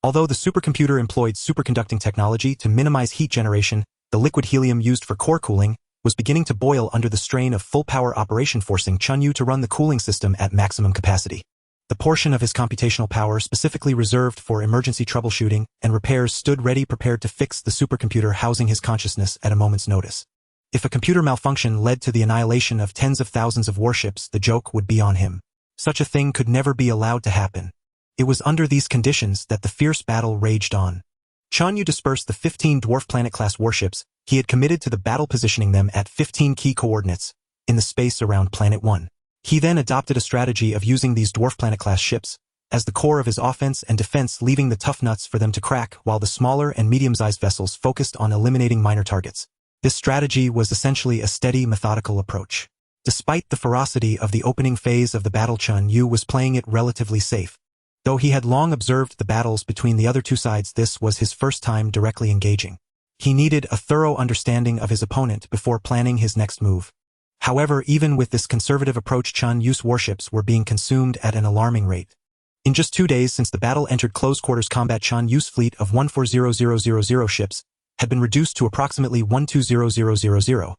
Although the supercomputer employed superconducting technology to minimize heat generation, the liquid helium used for core cooling was beginning to boil under the strain of full-power operation, forcing Chen Yue to run the cooling system at maximum capacity. The portion of his computational power specifically reserved for emergency troubleshooting and repairs stood ready, prepared to fix the supercomputer housing his consciousness at a moment's notice. If a computer malfunction led to the annihilation of tens of thousands of warships, the joke would be on him. Such a thing could never be allowed to happen. It was under these conditions that the fierce battle raged on. Chen Yue dispersed the 15 dwarf planet-class warships. He had committed to the battle, positioning them at 15 key coordinates in the space around Planet 1. He then adopted a strategy of using these dwarf planet-class ships as the core of his offense and defense, leaving the tough nuts for them to crack, while the smaller and medium-sized vessels focused on eliminating minor targets. This strategy was essentially a steady, methodical approach. Despite the ferocity of the opening phase of the battle, Chen Yue was playing it relatively safe. Though he had long observed the battles between the other two sides, this was his first time directly engaging. He needed a thorough understanding of his opponent before planning his next move. However, even with this conservative approach, Chen Yue's warships were being consumed at an alarming rate. In just 2 days since the battle entered close quarters combat, Chen Yue's fleet of 140000 ships had been reduced to approximately 120000,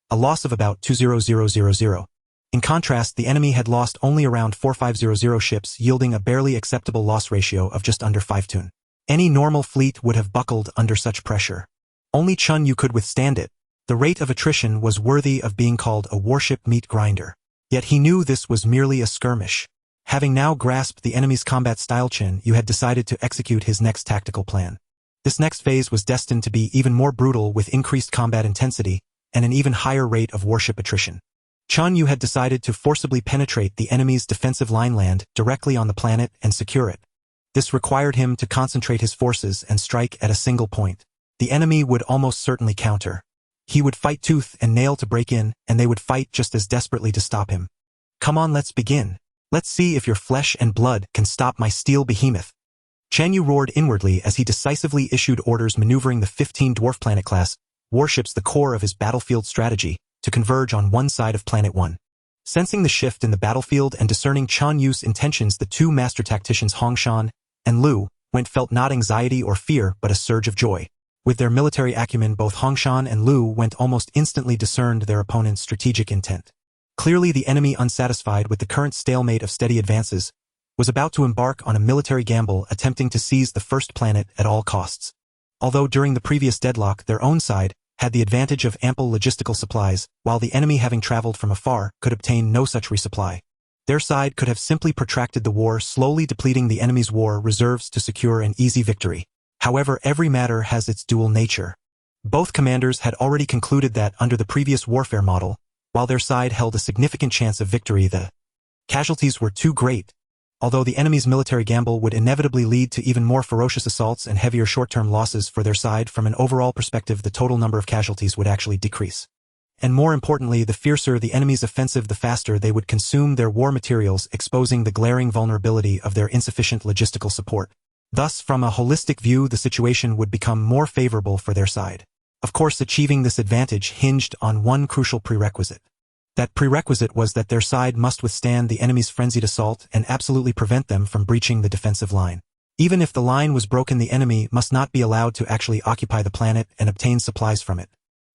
a loss of about 20000. In contrast, the enemy had lost only around 4500 ships, yielding a barely acceptable loss ratio of just under 5 to 1. Any normal fleet would have buckled under such pressure. Only Chen Yue could withstand it. The rate of attrition was worthy of being called a warship meat grinder. Yet he knew this was merely a skirmish. Having now grasped the enemy's combat style, Chen Yue had decided to execute his next tactical plan. This next phase was destined to be even more brutal, with increased combat intensity and an even higher rate of warship attrition. Chen Yue had decided to forcibly penetrate the enemy's defensive line, land directly on the planet, and secure it. This required him to concentrate his forces and strike at a single point. The enemy would almost certainly counter. He would fight tooth and nail to break in, and they would fight just as desperately to stop him. Come on, let's begin. Let's see if your flesh and blood can stop my steel behemoth. Chen Yue roared inwardly as he decisively issued orders, maneuvering the 15 dwarf planet-class warships, the core of his battlefield strategy, to converge on one side of Planet 1. Sensing the shift in the battlefield and discerning Chen Yue's intentions, the two master tacticians Hongshan and Lu Went felt not anxiety or fear but a surge of joy. With their military acumen, both Hongshan and Liu went almost instantly discerned their opponent's strategic intent. Clearly the enemy, unsatisfied with the current stalemate of steady advances, was about to embark on a military gamble attempting to seize the first planet at all costs. Although during the previous deadlock their own side had the advantage of ample logistical supplies, while the enemy, having traveled from afar, could obtain no such resupply. Their side could have simply protracted the war, slowly depleting the enemy's war reserves to secure an easy victory. However, every matter has its dual nature. Both commanders had already concluded that, under the previous warfare model, while their side held a significant chance of victory, the casualties were too great. Although the enemy's military gamble would inevitably lead to even more ferocious assaults and heavier short-term losses for their side, from an overall perspective the total number of casualties would actually decrease. And more importantly, the fiercer the enemy's offensive, the faster they would consume their war materials, exposing the glaring vulnerability of their insufficient logistical support. Thus, from a holistic view, the situation would become more favorable for their side. Of course, achieving this advantage hinged on one crucial prerequisite. That prerequisite was that their side must withstand the enemy's frenzied assault and absolutely prevent them from breaching the defensive line. Even if the line was broken, the enemy must not be allowed to actually occupy the planet and obtain supplies from it.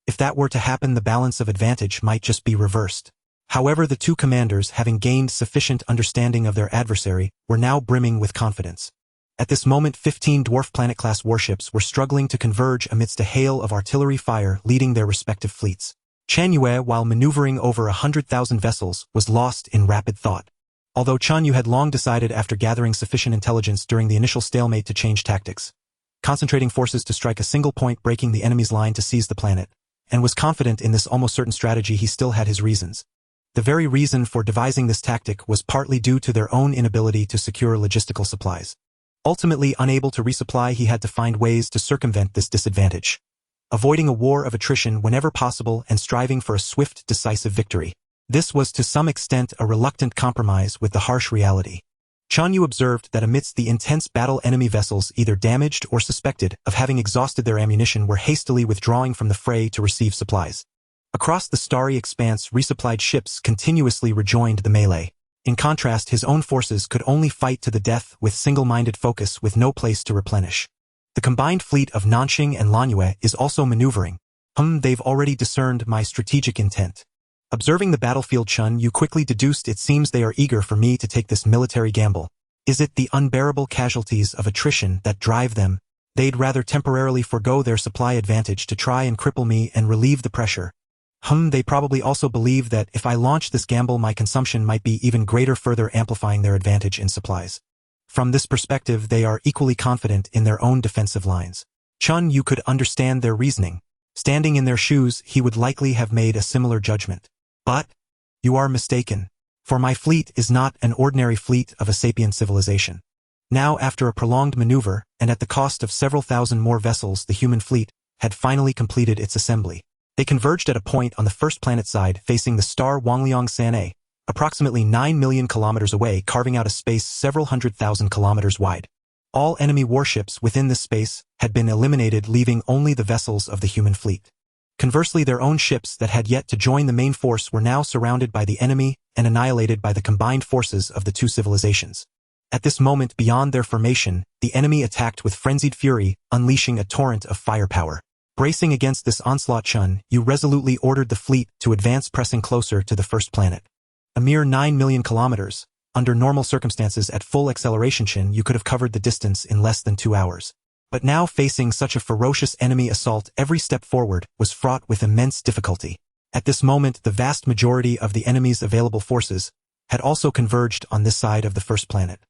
If that were to happen, the balance of advantage might just be reversed. However, the two commanders, having gained sufficient understanding of their adversary, were now brimming with confidence. At this moment 15 dwarf planet-class warships were struggling to converge amidst a hail of artillery fire, leading their respective fleets. Chen Yue, while maneuvering over 100,000 vessels, was lost in rapid thought. Although Chen Yue had long decided, after gathering sufficient intelligence during the initial stalemate, to change tactics, concentrating forces to strike a single point, breaking the enemy's line to seize the planet, and was confident in this almost certain strategy, he still had his reasons. The very reason for devising this tactic was partly due to their own inability to secure logistical supplies. Ultimately unable to resupply, he had to find ways to circumvent this disadvantage, avoiding a war of attrition whenever possible and striving for a swift, decisive victory. This was to some extent a reluctant compromise with the harsh reality. Chen Yue observed that amidst the intense battle, enemy vessels, either damaged or suspected of having exhausted their ammunition, were hastily withdrawing from the fray to receive supplies. Across the starry expanse, resupplied ships continuously rejoined the melee. In contrast, his own forces could only fight to the death with single-minded focus, with no place to replenish. The combined fleet of Nanxing and Lanyue is also maneuvering. They've already discerned my strategic intent. Observing the battlefield, Chen Yue quickly deduced, it seems they are eager for me to take this military gamble. Is it the unbearable casualties of attrition that drive them? They'd rather temporarily forego their supply advantage to try and cripple me and relieve the pressure. They probably also believe that if I launch this gamble, my consumption might be even greater, further amplifying their advantage in supplies. From this perspective, they are equally confident in their own defensive lines. Chen Yue could understand their reasoning. Standing in their shoes, he would likely have made a similar judgment. But you are mistaken, for my fleet is not an ordinary fleet of a sapient civilization. Now, after a prolonged maneuver, and at the cost of several thousand more vessels, the human fleet had finally completed its assembly. They converged at a point on the first planet side facing the star Wangliang San'e, approximately 9 million kilometers away, carving out a space several 100,000 kilometers wide. All enemy warships within this space had been eliminated, leaving only the vessels of the human fleet. Conversely, their own ships that had yet to join the main force were now surrounded by the enemy and annihilated by the combined forces of the two civilizations. At this moment, beyond their formation, the enemy attacked with frenzied fury, unleashing a torrent of firepower. Bracing against this onslaught, Chen Yue resolutely ordered the fleet to advance, pressing closer to the first planet. A mere 9 million kilometers. Under normal circumstances, at full acceleration, Chen Yue could have covered the distance in less than 2 hours. But now, facing such a ferocious enemy assault, every step forward was fraught with immense difficulty. At this moment, the vast majority of the enemy's available forces had also converged on this side of the first planet.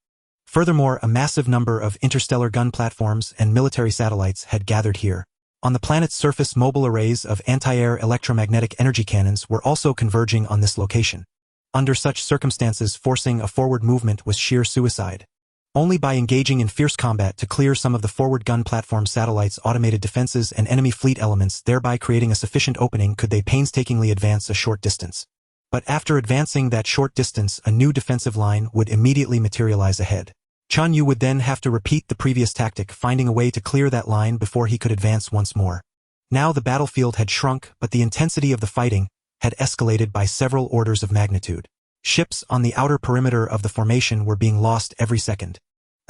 Furthermore, a massive number of interstellar gun platforms and military satellites had gathered here. On the planet's surface, mobile arrays of anti-air electromagnetic energy cannons were also converging on this location. Under such circumstances, forcing a forward movement was sheer suicide. Only by engaging in fierce combat to clear some of the forward gun platform satellites' automated defenses and enemy fleet elements, thereby creating a sufficient opening, could they painstakingly advance a short distance. But after advancing that short distance, a new defensive line would immediately materialize ahead. Chen Yue would then have to repeat the previous tactic, finding a way to clear that line before he could advance once more. Now the battlefield had shrunk, but the intensity of the fighting had escalated by several orders of magnitude. Ships on the outer perimeter of the formation were being lost every second.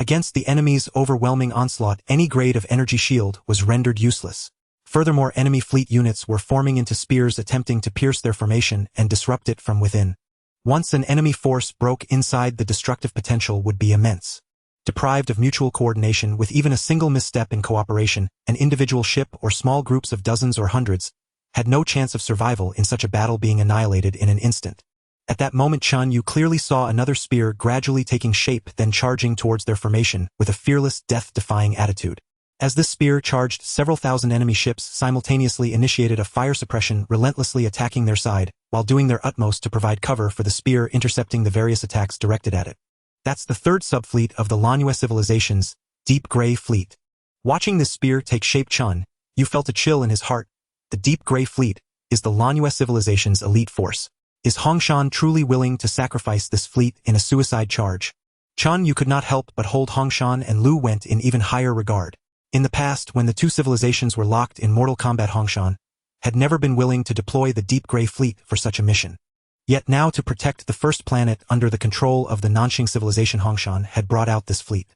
Against the enemy's overwhelming onslaught, any grade of energy shield was rendered useless. Furthermore, enemy fleet units were forming into spears attempting to pierce their formation and disrupt it from within. Once an enemy force broke inside, the destructive potential would be immense. Deprived of mutual coordination, with even a single misstep in cooperation, an individual ship or small groups of dozens or hundreds had no chance of survival in such a battle, being annihilated in an instant. At that moment, Chen Yue clearly saw another spear gradually taking shape, then charging towards their formation with a fearless, death-defying attitude. As this spear charged, several thousand enemy ships simultaneously initiated a fire suppression, relentlessly attacking their side, while doing their utmost to provide cover for the spear, intercepting the various attacks directed at it. That's the third subfleet of the Yue civilization's Deep Gray Fleet. Watching this spear take shape, Chen Yue felt a chill in his heart. The Deep Gray Fleet is the Yue civilization's elite force. Is Hongshan truly willing to sacrifice this fleet in a suicide charge? Chen Yue could not help but hold Hongshan and Lu Went in even higher regard. In the past, when the two civilizations were locked in mortal combat, Hongshan had never been willing to deploy the Deep Gray Fleet for such a mission. Yet now, to protect the first planet under the control of the Nanxing civilization, Hongshan had brought out this fleet.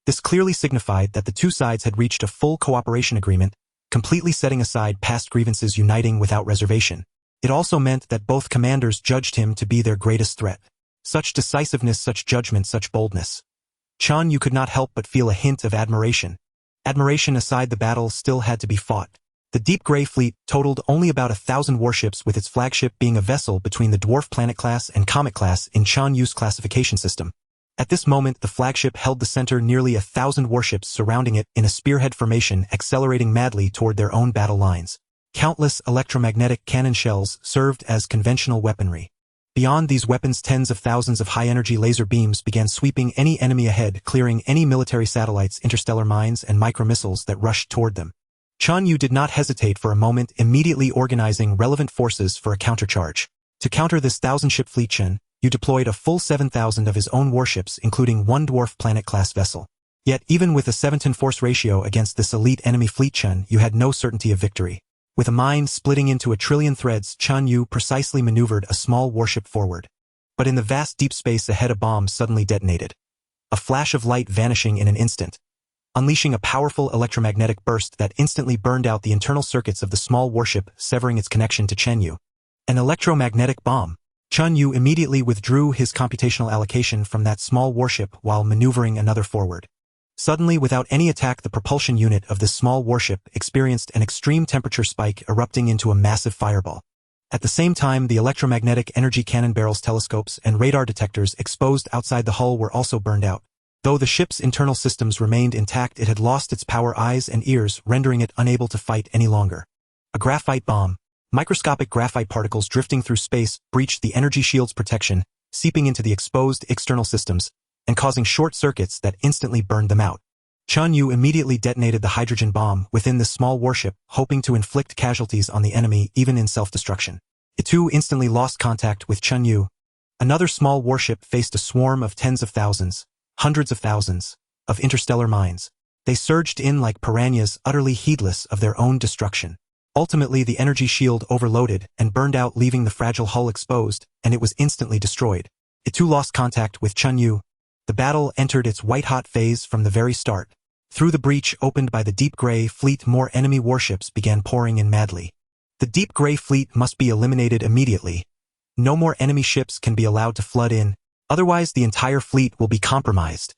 This clearly signified that the two sides had reached a full cooperation agreement, completely setting aside past grievances, uniting without reservation. It also meant that both commanders judged him to be their greatest threat. Such decisiveness, such judgment, such boldness. Chen Yue could not help but feel a hint of admiration. Admiration aside, the battle still had to be fought. The Deep Gray Fleet totaled only about 1,000 warships, with its flagship being a vessel between the Dwarf Planet class and Comet class in Chen Yue's classification system. At this moment, the flagship held the center, nearly 1,000 warships surrounding it in a spearhead formation, accelerating madly toward their own battle lines. Countless electromagnetic cannon shells served as conventional weaponry. Beyond these weapons, tens of thousands of high-energy laser beams began sweeping any enemy ahead, clearing any military satellites, interstellar mines, and micromissiles that rushed toward them. Chen Yue did not hesitate for a moment, immediately organizing relevant forces for a countercharge. To counter this 1,000-ship fleet, Chen Yue deployed a full 7,000 of his own warships, including one Dwarf Planet-class vessel. Yet, even with a 7-to-1 force ratio against this elite enemy fleet, Chen Yue had no certainty of victory. With a mind splitting into a trillion threads, Chen Yue precisely maneuvered a small warship forward. But in the vast deep space ahead, a bomb suddenly detonated. A flash of light vanishing in an instant, unleashing a powerful electromagnetic burst that instantly burned out the internal circuits of the small warship, severing its connection to Chen Yue. An electromagnetic bomb. Chen Yue immediately withdrew his computational allocation from that small warship while maneuvering another forward. Suddenly, without any attack, the propulsion unit of this small warship experienced an extreme temperature spike, erupting into a massive fireball. At the same time, the electromagnetic energy cannon barrels, telescopes, and radar detectors exposed outside the hull were also burned out. Though the ship's internal systems remained intact, it had lost its power, eyes, and ears, rendering it unable to fight any longer. A graphite bomb. Microscopic graphite particles drifting through space breached the energy shield's protection, seeping into the exposed external systems and causing short circuits that instantly burned them out. Chen Yue immediately detonated the hydrogen bomb within the small warship, hoping to inflict casualties on the enemy even in self-destruction. It too instantly lost contact with Chen Yue. Another small warship faced a swarm of tens of thousands, hundreds of thousands, of interstellar mines. They surged in like piranhas, utterly heedless of their own destruction. Ultimately, the energy shield overloaded and burned out, leaving the fragile hull exposed, and it was instantly destroyed. It too lost contact with Chen Yue. The battle entered its white-hot phase from the very start. Through the breach opened by the Deep Gray Fleet, more enemy warships began pouring in madly. The Deep Gray Fleet must be eliminated immediately. No more enemy ships can be allowed to flood in, otherwise the entire fleet will be compromised.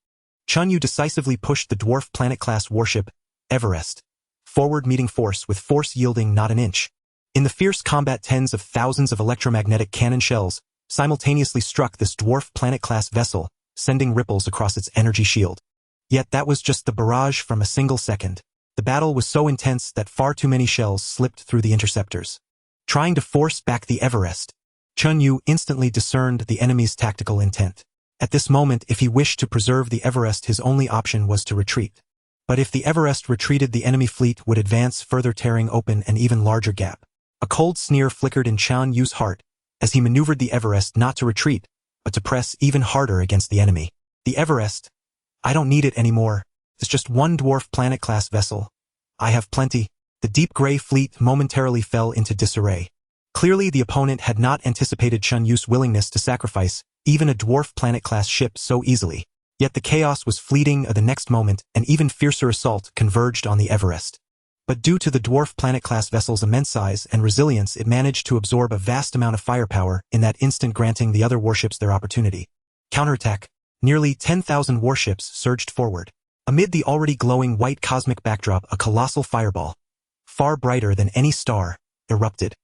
Chen Yue decisively pushed the Dwarf Planet-class warship, Everest, forward, meeting force with force, yielding not an inch. In the fierce combat, tens of thousands of electromagnetic cannon shells simultaneously struck this Dwarf Planet-class vessel, sending ripples across its energy shield. Yet that was just the barrage from a single second. The battle was so intense that far too many shells slipped through the interceptors. Trying to force back the Everest, Chen Yue instantly discerned the enemy's tactical intent. At this moment, if he wished to preserve the Everest, his only option was to retreat. But if the Everest retreated, the enemy fleet would advance further, tearing open an even larger gap. A cold sneer flickered in Chen Yue's heart as he maneuvered the Everest not to retreat, but to press even harder against the enemy. The Everest? I don't need it anymore. It's just one Dwarf Planet-class vessel. I have plenty. The Deep Gray Fleet momentarily fell into disarray. Clearly, the opponent had not anticipated Chen Yue's willingness to sacrifice even a Dwarf Planet-class ship so easily. Yet the chaos was fleeting. The next moment, an even fiercer assault converged on the Everest. But due to the dwarf planet-class vessel's immense size and resilience, it managed to absorb a vast amount of firepower in that instant, granting the other warships their opportunity. Counterattack. Nearly 10,000 warships surged forward. Amid the already glowing white cosmic backdrop, a colossal fireball, far brighter than any star, erupted.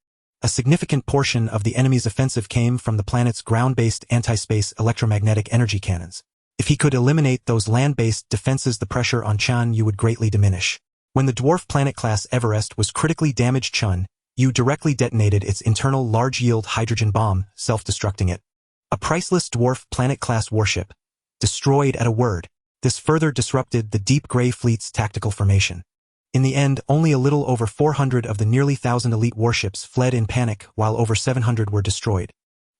A significant portion of the enemy's offensive came from the planet's ground-based anti-space electromagnetic energy cannons. If he could eliminate those land-based defenses, the pressure on Chen Yue would greatly diminish. When the dwarf planet-class Everest was critically damaged, Chen Yue directly detonated its internal large-yield hydrogen bomb, self-destructing it. A priceless dwarf planet-class warship, destroyed at a word. This further disrupted the Deep Gray Fleet's tactical formation. In the end, only a little over 400 of the nearly 1,000 elite warships fled in panic, while over 700 were destroyed.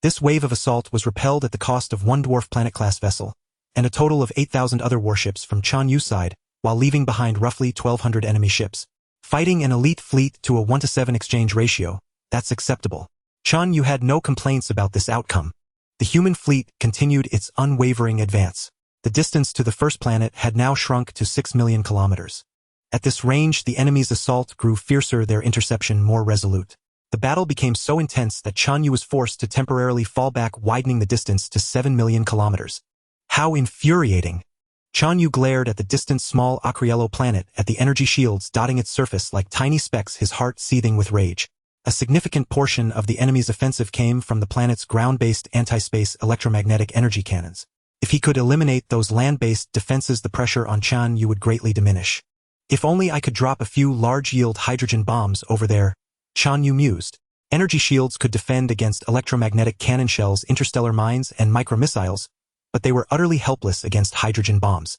This wave of assault was repelled at the cost of one dwarf planet-class vessel, and a total of 8,000 other warships from Chen Yue's side, while leaving behind roughly 1,200 enemy ships. Fighting an elite fleet to a 1-to-7 exchange ratio, that's acceptable. Chen Yue had no complaints about this outcome. The human fleet continued its unwavering advance. The distance to the first planet had now shrunk to 6 million kilometers. At this range, the enemy's assault grew fiercer, their interception more resolute. The battle became so intense that Chen Yue was forced to temporarily fall back, widening the distance to 7 million kilometers. How infuriating! Chen Yue glared at the distant small Acryello planet, at the energy shields dotting its surface like tiny specks, his heart seething with rage. A significant portion of the enemy's offensive came from the planet's ground-based anti-space electromagnetic energy cannons. If he could eliminate those land-based defenses, the pressure on Chen Yue would greatly diminish. If only I could drop a few large-yield hydrogen bombs over there, Chen Yue mused. Energy shields could defend against electromagnetic cannon shells, interstellar mines, and micromissiles, but they were utterly helpless against hydrogen bombs.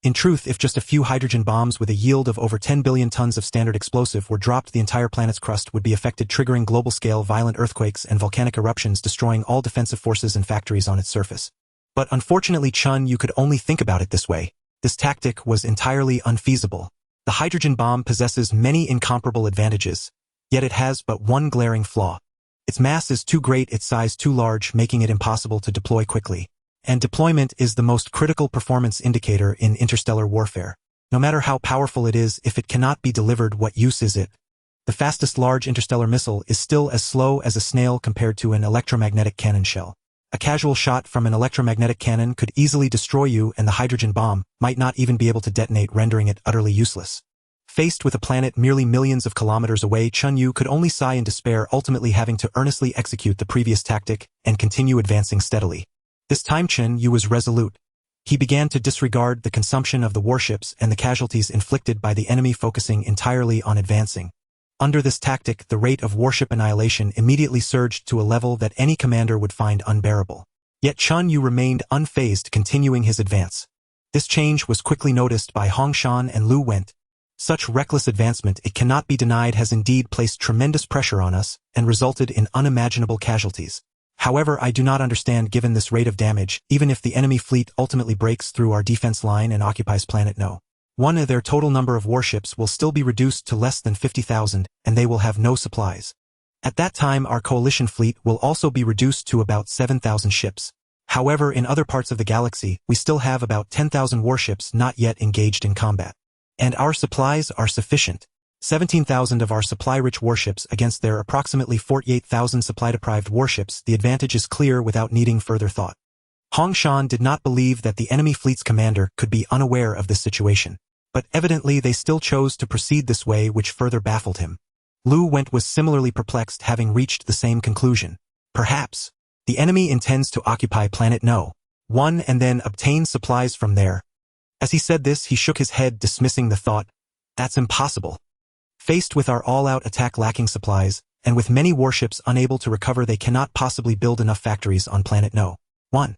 In truth, if just a few hydrogen bombs with a yield of over 10 billion tons of standard explosive were dropped, the entire planet's crust would be affected, triggering global-scale violent earthquakes and volcanic eruptions, destroying all defensive forces and factories on its surface. But unfortunately, Chen Yue could only think about it this way. This tactic was entirely unfeasible. The hydrogen bomb possesses many incomparable advantages, yet it has but one glaring flaw. Its mass is too great, its size too large, making it impossible to deploy quickly. And deployment is the most critical performance indicator in interstellar warfare. No matter how powerful it is, if it cannot be delivered, what use is it? The fastest large interstellar missile is still as slow as a snail compared to an electromagnetic cannon shell. A casual shot from an electromagnetic cannon could easily destroy you, and the hydrogen bomb might not even be able to detonate, rendering it utterly useless. Faced with a planet merely millions of kilometers away, Chen Yue could only sigh in despair, ultimately having to earnestly execute the previous tactic and continue advancing steadily. This time Chen Yue was resolute. He began to disregard the consumption of the warships and the casualties inflicted by the enemy, focusing entirely on advancing. Under this tactic, the rate of warship annihilation immediately surged to a level that any commander would find unbearable. Yet Chen Yue remained unfazed, continuing his advance. This change was quickly noticed by Hongshan and Lu Went. Such reckless advancement, it cannot be denied, has indeed placed tremendous pressure on us and resulted in unimaginable casualties. However, I do not understand, given this rate of damage, even if the enemy fleet ultimately breaks through our defense line and occupies Planet No. 1, their total number of warships will still be reduced to less than 50,000, and they will have no supplies. At that time, our coalition fleet will also be reduced to about 7,000 ships. However, in other parts of the galaxy, we still have about 10,000 warships not yet engaged in combat. And our supplies are sufficient. 17,000 of our supply-rich warships against their approximately 48,000 supply-deprived warships, the advantage is clear without needing further thought. Hongshan did not believe that the enemy fleet's commander could be unaware of this situation. But evidently they still chose to proceed this way, which further baffled him. Lu Went was similarly perplexed, having reached the same conclusion. Perhaps the enemy intends to occupy Planet No. 1 and then obtain supplies from there. As he said this, he shook his head, dismissing the thought. That's impossible. Faced with our all-out attack lacking supplies, and with many warships unable to recover, they cannot possibly build enough factories on Planet No. 1.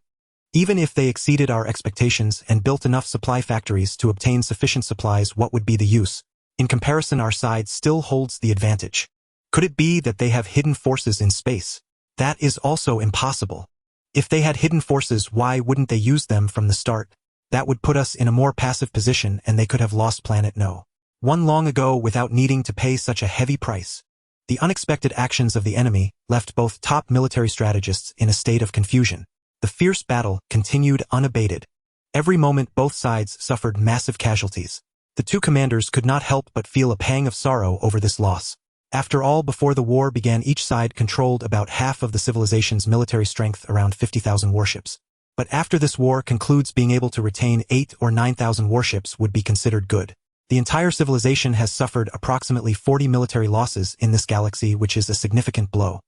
Even if they exceeded our expectations and built enough supply factories to obtain sufficient supplies, what would be the use? In comparison, our side still holds the advantage. Could it be that they have hidden forces in space? That is also impossible. If they had hidden forces, why wouldn't they use them from the start? That would put us in a more passive position, and they could have lost Planet No. 1 long ago without needing to pay such a heavy price. The unexpected actions of the enemy left both top military strategists in a state of confusion. The fierce battle continued unabated. Every moment both sides suffered massive casualties. The two commanders could not help but feel a pang of sorrow over this loss. After all, before the war began, each side controlled about half of the civilization's military strength, around 50,000 warships. But after this war concludes, being able to retain 8 or 9,000 warships would be considered good. The entire civilization has suffered approximately 40 military losses in this galaxy, which is a significant blow.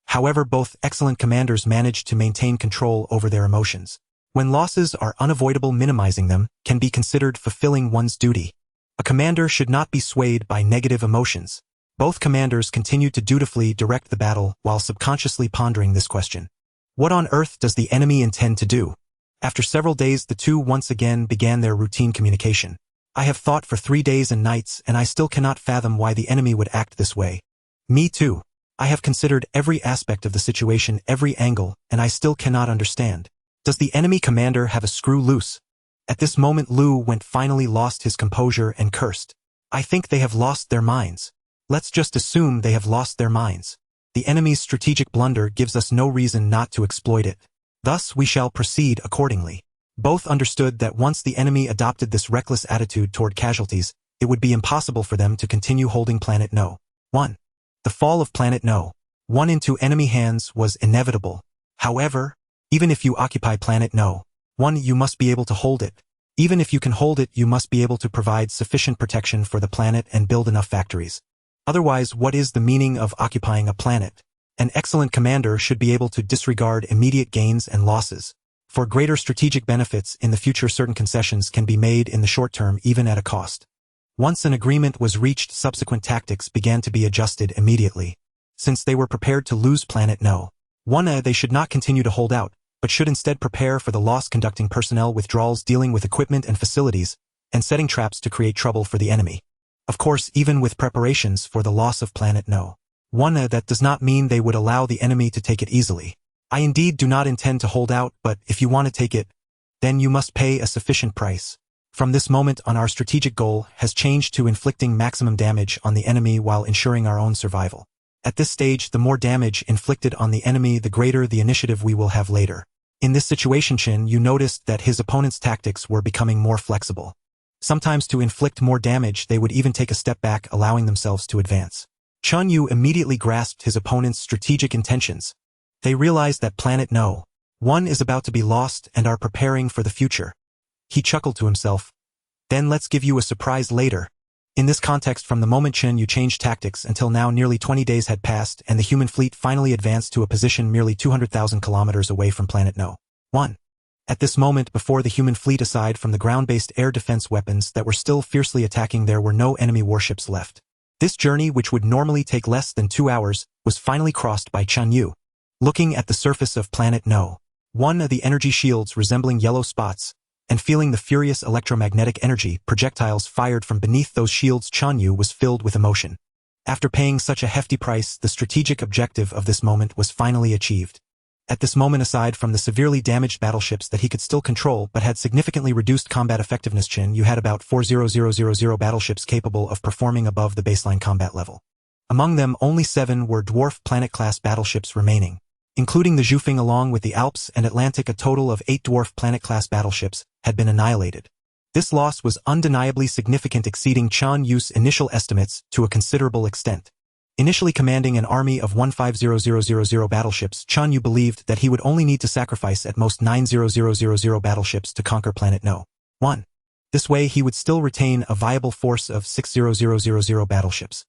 However, both excellent commanders managed to maintain control over their emotions. When losses are unavoidable, minimizing them can be considered fulfilling one's duty. A commander should not be swayed by negative emotions. Both commanders continued to dutifully direct the battle while subconsciously pondering this question. What on earth does the enemy intend to do? After several days, the two once again began their routine communication. I have thought for 3 days and nights, and I still cannot fathom why the enemy would act this way. Me too. I have considered every aspect of the situation, every angle, and I still cannot understand. Does the enemy commander have a screw loose? At this moment, Lu finally lost his composure and cursed. I think they have lost their minds. Let's just assume they have lost their minds. The enemy's strategic blunder gives us no reason not to exploit it. Thus, we shall proceed accordingly. Both understood that once the enemy adopted this reckless attitude toward casualties, it would be impossible for them to continue holding Planet No. 1. The fall of Planet No. 1 into enemy hands was inevitable. However, even if you occupy Planet No. 1, you must be able to hold it. Even if you can hold it, you must be able to provide sufficient protection for the planet and build enough factories. Otherwise, what is the meaning of occupying a planet? An excellent commander should be able to disregard immediate gains and losses. For greater strategic benefits in the future, certain concessions can be made in the short term, even at a cost. Once an agreement was reached, subsequent tactics began to be adjusted immediately. Since they were prepared to lose Planet No. 1, they should not continue to hold out, but should instead prepare for the loss, conducting personnel withdrawals, dealing with equipment and facilities, and setting traps to create trouble for the enemy. Of course, even with preparations for the loss of Planet No. 1, that does not mean they would allow the enemy to take it easily. I indeed do not intend to hold out, but if you want to take it, then you must pay a sufficient price. From this moment on, our strategic goal has changed to inflicting maximum damage on the enemy while ensuring our own survival. At this stage, the more damage inflicted on the enemy, the greater the initiative we will have later. In this situation, Chen Yue noticed that his opponent's tactics were becoming more flexible. Sometimes to inflict more damage, they would even take a step back, allowing themselves to advance. Chen Yue immediately grasped his opponent's strategic intentions. They realized that Planet No. 1 is about to be lost and are preparing for the future. He chuckled to himself. Then let's give you a surprise later. In this context, from the moment Chen Yue changed tactics until now, nearly 20 days had passed, and the human fleet finally advanced to a position merely 200,000 kilometers away from Planet No. 1. At this moment, before the human fleet, aside from the ground-based air defense weapons that were still fiercely attacking, there were no enemy warships left. This journey, which would normally take less than 2 hours, was finally crossed by Chen Yue. Looking at the surface of Planet No. 1, the energy shields resembling yellow spots, and feeling the furious electromagnetic energy projectiles fired from beneath those shields, Chen Yue was filled with emotion. After paying such a hefty price, the strategic objective of this moment was finally achieved. At this moment, aside from the severely damaged battleships that he could still control but had significantly reduced combat effectiveness, Chen Yue had about 4,000 battleships capable of performing above the baseline combat level. Among them, only 7 were dwarf planet-class battleships remaining. Including the Zhufeng, along with the Alps and Atlantic, a total of 8 dwarf planet-class battleships had been annihilated. This loss was undeniably significant, exceeding Chen Yue's initial estimates to a considerable extent. Initially commanding an army of 15,000 battleships, Chen Yue believed that he would only need to sacrifice at most 9,000 battleships to conquer Planet No. 1. This way, he would still retain a viable force of 6,000 battleships.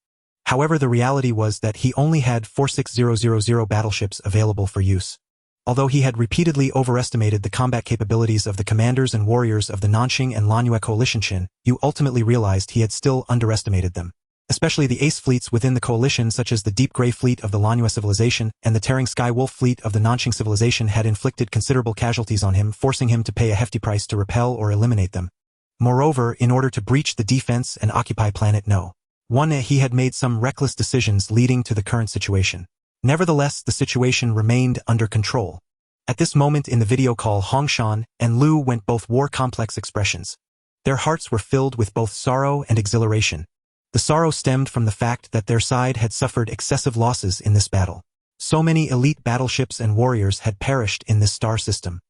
However, the reality was that he only had 46,000 battleships available for use. Although he had repeatedly overestimated the combat capabilities of the commanders and warriors of the Nanxing and Lanyue coalition, Chen Yue ultimately realized he had still underestimated them. Especially the ace fleets within the coalition, such as the Deep Gray Fleet of the Lanyue civilization and the Tearing Sky Wolf Fleet of the Nanxing civilization, had inflicted considerable casualties on him, forcing him to pay a hefty price to repel or eliminate them. Moreover, in order to breach the defense and occupy Planet No. 1, he had made some reckless decisions leading to the current situation. Nevertheless, the situation remained under control. At this moment in the video call, Hongshan and Lu both wore complex expressions. Their hearts were filled with both sorrow and exhilaration. The sorrow stemmed from the fact that their side had suffered excessive losses in this battle. So many elite battleships and warriors had perished in this star system.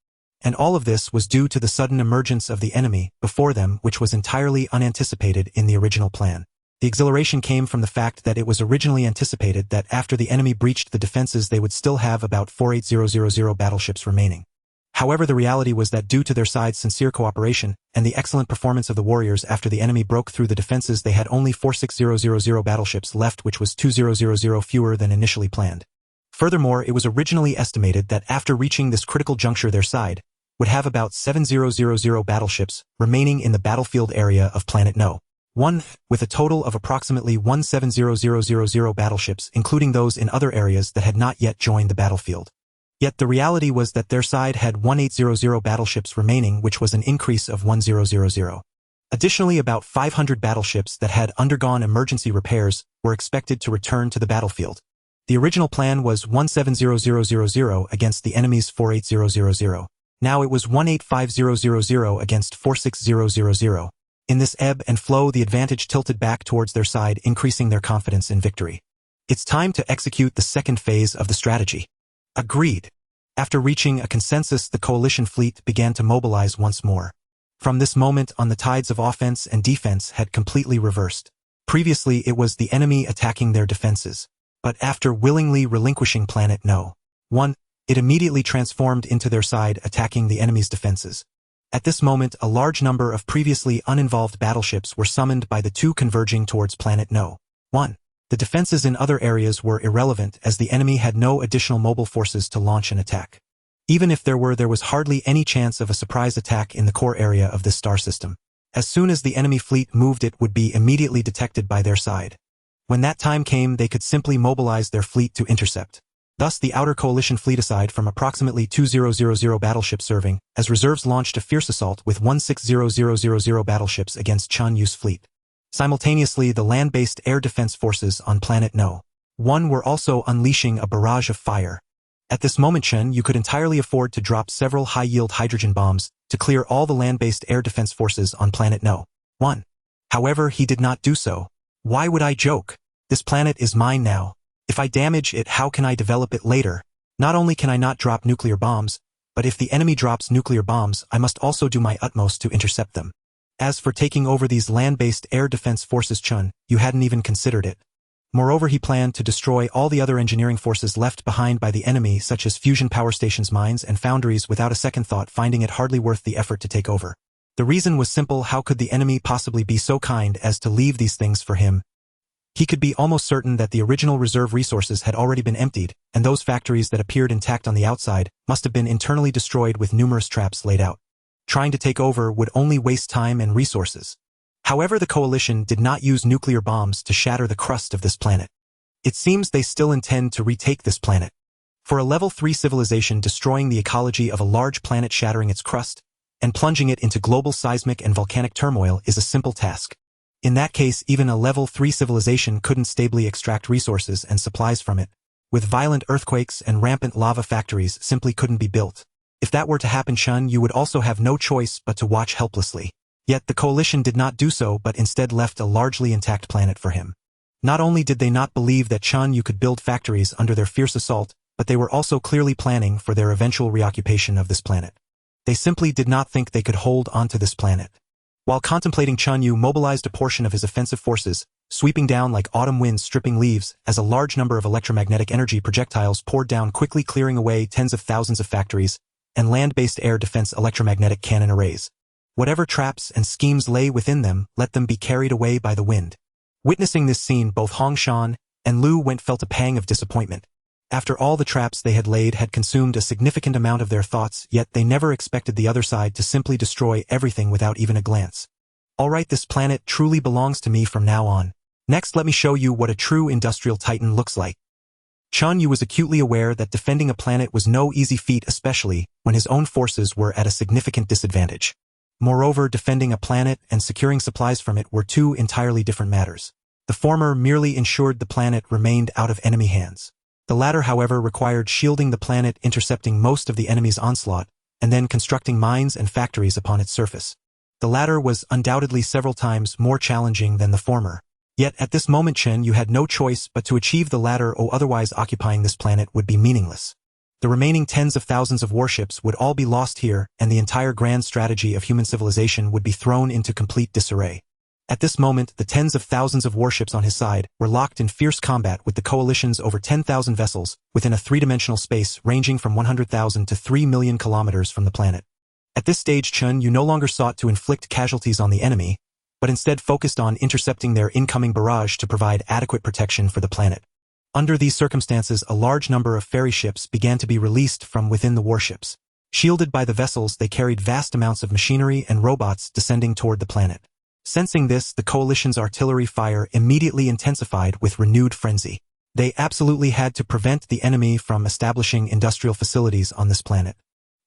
And all of this was due to the sudden emergence of the enemy before them, which was entirely unanticipated in the original plan. The exhilaration came from the fact that it was originally anticipated that after the enemy breached the defenses they would still have about 48000 battleships remaining. However, the reality was that due to their side's sincere cooperation and the excellent performance of the warriors after the enemy broke through the defenses, they had only 46000 battleships left, which was 2000 fewer than initially planned. Furthermore, it was originally estimated that after reaching this critical juncture their side would have about 7000 battleships remaining in the battlefield area of planet No. 1, with a total of approximately 170000 battleships, including those in other areas that had not yet joined the battlefield. Yet the reality was that their side had 1800 battleships remaining, which was an increase of 1000. Additionally, about 500 battleships that had undergone emergency repairs were expected to return to the battlefield. The original plan was 170000 against the enemy's 48000. Now it was 185000 against 46000. In this ebb and flow, the advantage tilted back towards their side, increasing their confidence in victory. It's time to execute the second phase of the strategy. Agreed. After reaching a consensus, the coalition fleet began to mobilize once more. From this moment on, the tides of offense and defense had completely reversed. Previously, it was the enemy attacking their defenses. But after willingly relinquishing planet No. 1, it immediately transformed into their side attacking the enemy's defenses. At this moment, a large number of previously uninvolved battleships were summoned by the two converging towards planet No. 1. The defenses in other areas were irrelevant as the enemy had no additional mobile forces to launch an attack. Even if there was hardly any chance of a surprise attack in the core area of this star system. As soon as the enemy fleet moved, it would be immediately detected by their side. When that time came, they could simply mobilize their fleet to intercept. Thus, the outer coalition fleet, aside from approximately 2000 battleships serving as reserves, launched a fierce assault with 160000 battleships against Chen Yue's fleet. Simultaneously, the land-based air defense forces on planet No. 1 were also unleashing a barrage of fire. At this moment, Chen Yue could entirely afford to drop several high-yield hydrogen bombs to clear all the land-based air defense forces on planet No. 1. However, he did not do so. Why would I joke? This planet is mine now. If I damage it, how can I develop it later? Not only can I not drop nuclear bombs, but if the enemy drops nuclear bombs, I must also do my utmost to intercept them. As for taking over these land-based air defense forces, Chen Yue hadn't even considered it. Moreover, he planned to destroy all the other engineering forces left behind by the enemy, such as fusion power stations, mines, and foundries, without a second thought, finding it hardly worth the effort to take over. The reason was simple: how could the enemy possibly be so kind as to leave these things for him? He could be almost certain that the original reserve resources had already been emptied, and those factories that appeared intact on the outside must have been internally destroyed with numerous traps laid out. Trying to take over would only waste time and resources. However, the coalition did not use nuclear bombs to shatter the crust of this planet. It seems they still intend to retake this planet. For a level 3 civilization, destroying the ecology of a large planet, shattering its crust, and plunging it into global seismic and volcanic turmoil is a simple task. In that case, even a level 3 civilization couldn't stably extract resources and supplies from it. With violent earthquakes and rampant lava, factories simply couldn't be built. If that were to happen, Chen Yue would also have no choice but to watch helplessly. Yet the coalition did not do so, but instead left a largely intact planet for him. Not only did they not believe that Chen Yue could build factories under their fierce assault, but they were also clearly planning for their eventual reoccupation of this planet. They simply did not think they could hold onto this planet. While contemplating, Chen Yue mobilized a portion of his offensive forces, sweeping down like autumn winds stripping leaves, as a large number of electromagnetic energy projectiles poured down, quickly clearing away tens of thousands of factories and land-based air defense electromagnetic cannon arrays. Whatever traps and schemes lay within them, let them be carried away by the wind. Witnessing this scene, both Hong Shan and Lu Went felt a pang of disappointment. After all the traps they had laid had consumed a significant amount of their thoughts, yet they never expected the other side to simply destroy everything without even a glance. Alright, this planet truly belongs to me from now on. Next, let me show you what a true industrial titan looks like. Chen Yue was acutely aware that defending a planet was no easy feat, especially when his own forces were at a significant disadvantage. Moreover, defending a planet and securing supplies from it were two entirely different matters. The former merely ensured the planet remained out of enemy hands. The latter, however, required shielding the planet, intercepting most of the enemy's onslaught, and then constructing mines and factories upon its surface. The latter was undoubtedly several times more challenging than the former. Yet at this moment, Chen Yue had no choice but to achieve the latter, or otherwise occupying this planet would be meaningless. The remaining tens of thousands of warships would all be lost here, and the entire grand strategy of human civilization would be thrown into complete disarray. At this moment, the tens of thousands of warships on his side were locked in fierce combat with the coalition's over 10,000 vessels within a three-dimensional space ranging from 100,000 to 3 million kilometers from the planet. At this stage, Chen Yue no longer sought to inflict casualties on the enemy, but instead focused on intercepting their incoming barrage to provide adequate protection for the planet. Under these circumstances, a large number of ferry ships began to be released from within the warships. Shielded by the vessels, they carried vast amounts of machinery and robots descending toward the planet. Sensing this, the coalition's artillery fire immediately intensified with renewed frenzy. They absolutely had to prevent the enemy from establishing industrial facilities on this planet.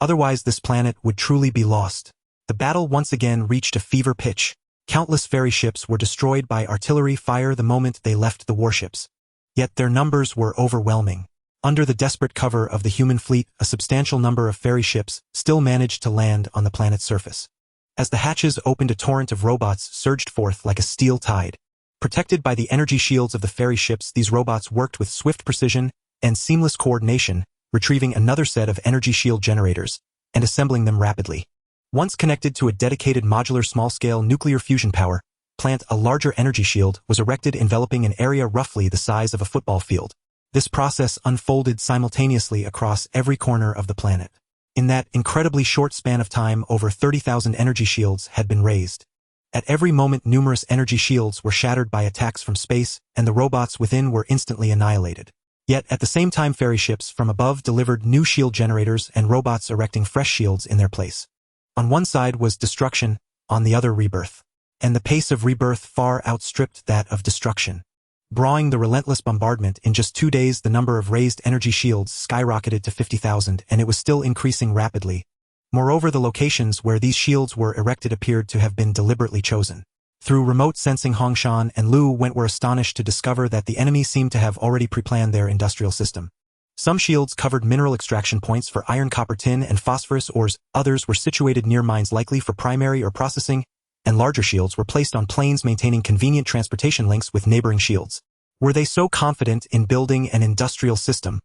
Otherwise, this planet would truly be lost. The battle once again reached a fever pitch. Countless ferry ships were destroyed by artillery fire the moment they left the warships. Yet their numbers were overwhelming. Under the desperate cover of the human fleet, a substantial number of ferry ships still managed to land on the planet's surface. As the hatches opened, a torrent of robots surged forth like a steel tide. Protected by the energy shields of the ferry ships, these robots worked with swift precision and seamless coordination, retrieving another set of energy shield generators and assembling them rapidly. Once connected to a dedicated modular small-scale nuclear fusion power plant, a larger energy shield was erected enveloping an area roughly the size of a football field. This process unfolded simultaneously across every corner of the planet. In that incredibly short span of time, over 30,000 energy shields had been raised. At every moment, numerous energy shields were shattered by attacks from space, and the robots within were instantly annihilated. Yet, at the same time, ferry ships from above delivered new shield generators and robots erecting fresh shields in their place. On one side was destruction, on the other rebirth. And the pace of rebirth far outstripped that of destruction. Brawling the relentless bombardment, in just 2 days the number of raised energy shields skyrocketed to 50,000, and it was still increasing rapidly. Moreover, the locations where these shields were erected appeared to have been deliberately chosen. Through remote sensing, Hongshan and Lu Went were astonished to discover that the enemy seemed to have already pre-planned their industrial system. Some shields covered mineral extraction points for iron, copper, tin, and phosphorus ores, others were situated near mines likely for primary or processing, and larger shields were placed on planes maintaining convenient transportation links with neighboring shields. Were they so confident in building an industrial system?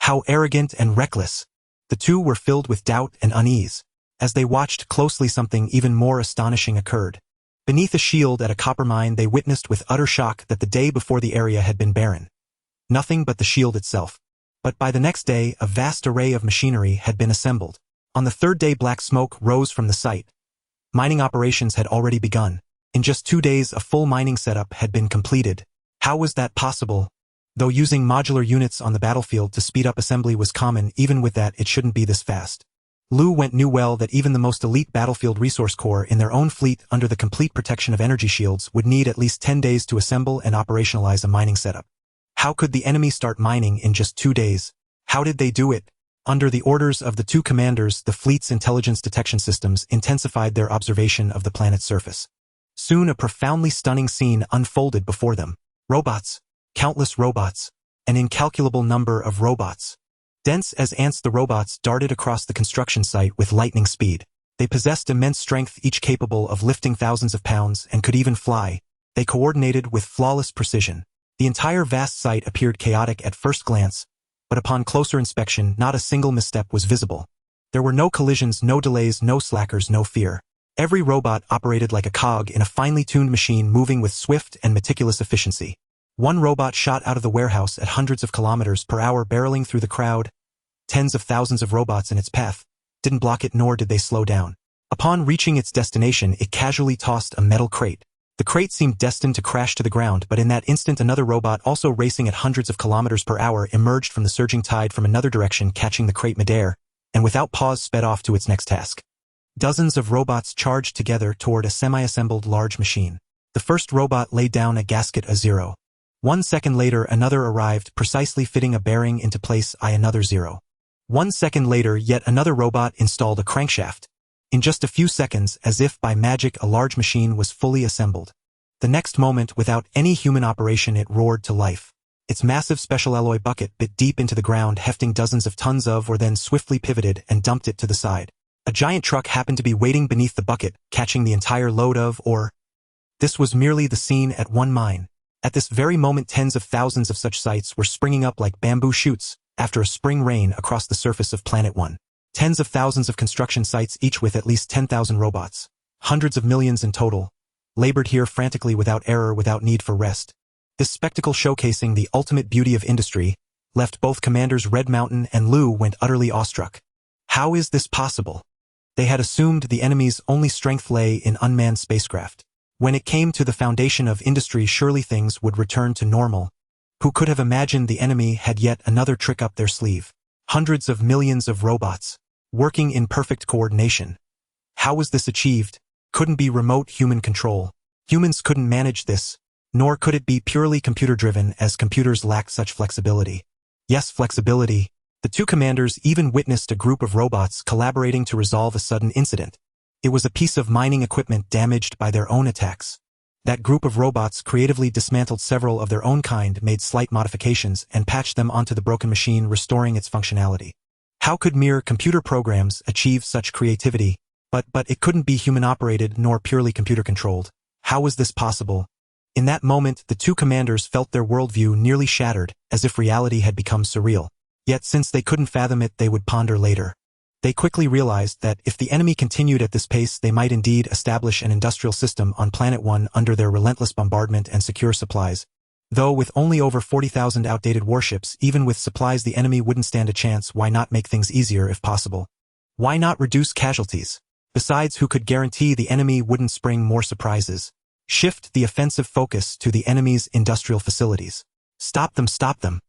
How arrogant and reckless! The two were filled with doubt and unease. As they watched closely, something even more astonishing occurred. Beneath a shield at a copper mine, they witnessed with utter shock that the day before the area had been barren. Nothing but the shield itself. But by the next day, a vast array of machinery had been assembled. On the third day, black smoke rose from the site. Mining operations had already begun. In just 2 days, a full mining setup had been completed. How was that possible? Though using modular units on the battlefield to speed up assembly was common, even with that, it shouldn't be this fast. Lu Went knew well that even the most elite battlefield resource corps in their own fleet, under the complete protection of energy shields, would need at least 10 days to assemble and operationalize a mining setup. How could the enemy start mining in just 2 days? How did they do it? Under the orders of the two commanders, the fleet's intelligence detection systems intensified their observation of the planet's surface. Soon a profoundly stunning scene unfolded before them. Robots. Countless robots. An incalculable number of robots. Dense as ants, the robots darted across the construction site with lightning speed. They possessed immense strength, each capable of lifting thousands of pounds, and could even fly. They coordinated with flawless precision. The entire vast site appeared chaotic at first glance, but upon closer inspection, not a single misstep was visible. There were no collisions, no delays, no slackers, no fear. Every robot operated like a cog in a finely tuned machine, moving with swift and meticulous efficiency. One robot shot out of the warehouse at hundreds of kilometers per hour, barreling through the crowd. Tens of thousands of robots in its path didn't block it, nor did they slow down. Upon reaching its destination, it casually tossed a metal crate. The crate seemed destined to crash to the ground, but in that instant another robot, also racing at hundreds of kilometers per hour, emerged from the surging tide from another direction, catching the crate midair, and without pause sped off to its next task. Dozens of robots charged together toward a semi-assembled large machine. The first robot laid down a gasket A0. 1 second later, another arrived, precisely fitting a bearing into place another 0. 1 second later, yet another robot installed a crankshaft. In just a few seconds, as if by magic, a large machine was fully assembled. The next moment, without any human operation, it roared to life. Its massive special alloy bucket bit deep into the ground, hefting dozens of tons of ore, then swiftly pivoted and dumped it to the side. A giant truck happened to be waiting beneath the bucket, catching the entire load of ore. This was merely the scene at one mine. At this very moment, tens of thousands of such sites were springing up like bamboo shoots, after a spring rain across the surface of Planet 1. Tens of thousands of construction sites, each with at least 10,000 robots, hundreds of millions in total, labored here frantically without error, without need for rest. This spectacle, showcasing the ultimate beauty of industry, left both commanders Red Mountain and Lu went utterly awestruck. How is this possible? They had assumed the enemy's only strength lay in unmanned spacecraft. When it came to the foundation of industry, surely things would return to normal. Who could have imagined the enemy had yet another trick up their sleeve? Hundreds of millions of robots, working in perfect coordination. How was this achieved? Couldn't be remote human control. Humans couldn't manage this, nor could it be purely computer-driven, as computers lack such flexibility. Yes, flexibility. The two commanders even witnessed a group of robots collaborating to resolve a sudden incident. It was a piece of mining equipment damaged by their own attacks. That group of robots creatively dismantled several of their own kind, made slight modifications, and patched them onto the broken machine, restoring its functionality. How could mere computer programs achieve such creativity? But it couldn't be human-operated nor purely computer-controlled. How was this possible? In that moment, the two commanders felt their worldview nearly shattered, as if reality had become surreal. Yet since they couldn't fathom it, they would ponder later. They quickly realized that if the enemy continued at this pace, they might indeed establish an industrial system on Planet 1 under their relentless bombardment and secure supplies. Though with only over 40,000 outdated warships, even with supplies the enemy wouldn't stand a chance. Why not make things easier if possible? Why not reduce casualties? Besides, who could guarantee the enemy wouldn't spring more surprises? Shift the offensive focus to the enemy's industrial facilities. Stop them, stop them.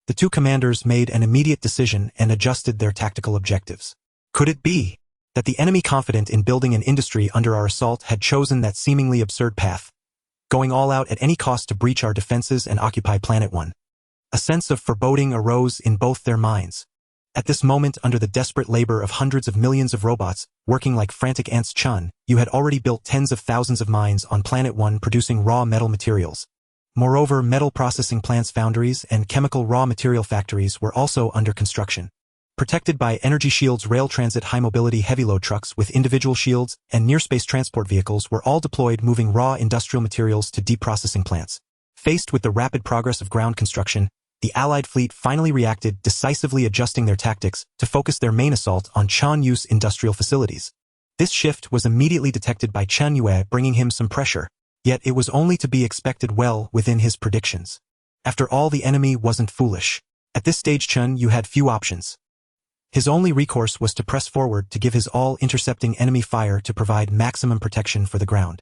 The two commanders made an immediate decision and adjusted their tactical objectives. Could it be that the enemy, confident in building an industry under our assault, had chosen that seemingly absurd path, going all out at any cost to breach our defenses and occupy Planet 1? A sense of foreboding arose in both their minds. At this moment, under the desperate labor of hundreds of millions of robots, working like frantic ants, Chen Yue had already built tens of thousands of mines on Planet 1, producing raw metal materials. Moreover, metal processing plants, foundries, and chemical raw material factories were also under construction. Protected by energy shields, rail transit, high-mobility heavy-load trucks with individual shields, and near-space transport vehicles were all deployed, moving raw industrial materials to deep processing plants. Faced with the rapid progress of ground construction, the Allied fleet finally reacted, decisively adjusting their tactics to focus their main assault on Chen Yue's industrial facilities. This shift was immediately detected by Chen Yue, bringing him some pressure, yet it was only to be expected, well within his predictions. After all, the enemy wasn't foolish. At this stage, Chen Yue had few options. His only recourse was to press forward, to give his all, intercepting enemy fire to provide maximum protection for the ground.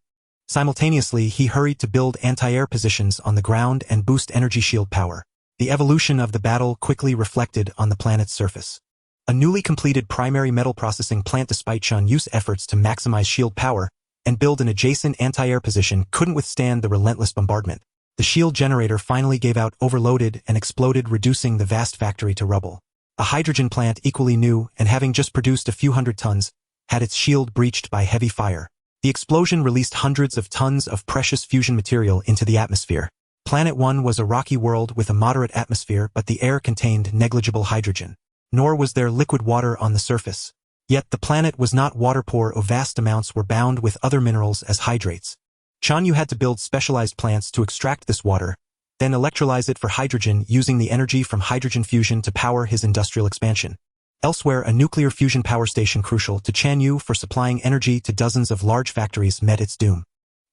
Simultaneously, he hurried to build anti-air positions on the ground and boost energy shield power. The evolution of the battle quickly reflected on the planet's surface. A newly completed primary metal processing plant, despite Chen Yue's efforts to maximize shield power and build an adjacent anti-air position, couldn't withstand the relentless bombardment. The shield generator finally gave out, overloaded, and exploded, reducing the vast factory to rubble. A hydrogen plant, equally new and having just produced a few hundred tons, had its shield breached by heavy fire. The explosion released hundreds of tons of precious fusion material into the atmosphere. Planet 1 was a rocky world with a moderate atmosphere, but the air contained negligible hydrogen. Nor was there liquid water on the surface. Yet the planet was not water-poor. Vast amounts were bound with other minerals as hydrates. Chen Yue had to build specialized plants to extract this water, then electrolyze it for hydrogen, using the energy from hydrogen fusion to power his industrial expansion. Elsewhere, a nuclear fusion power station crucial to Chen Yue for supplying energy to dozens of large factories met its doom.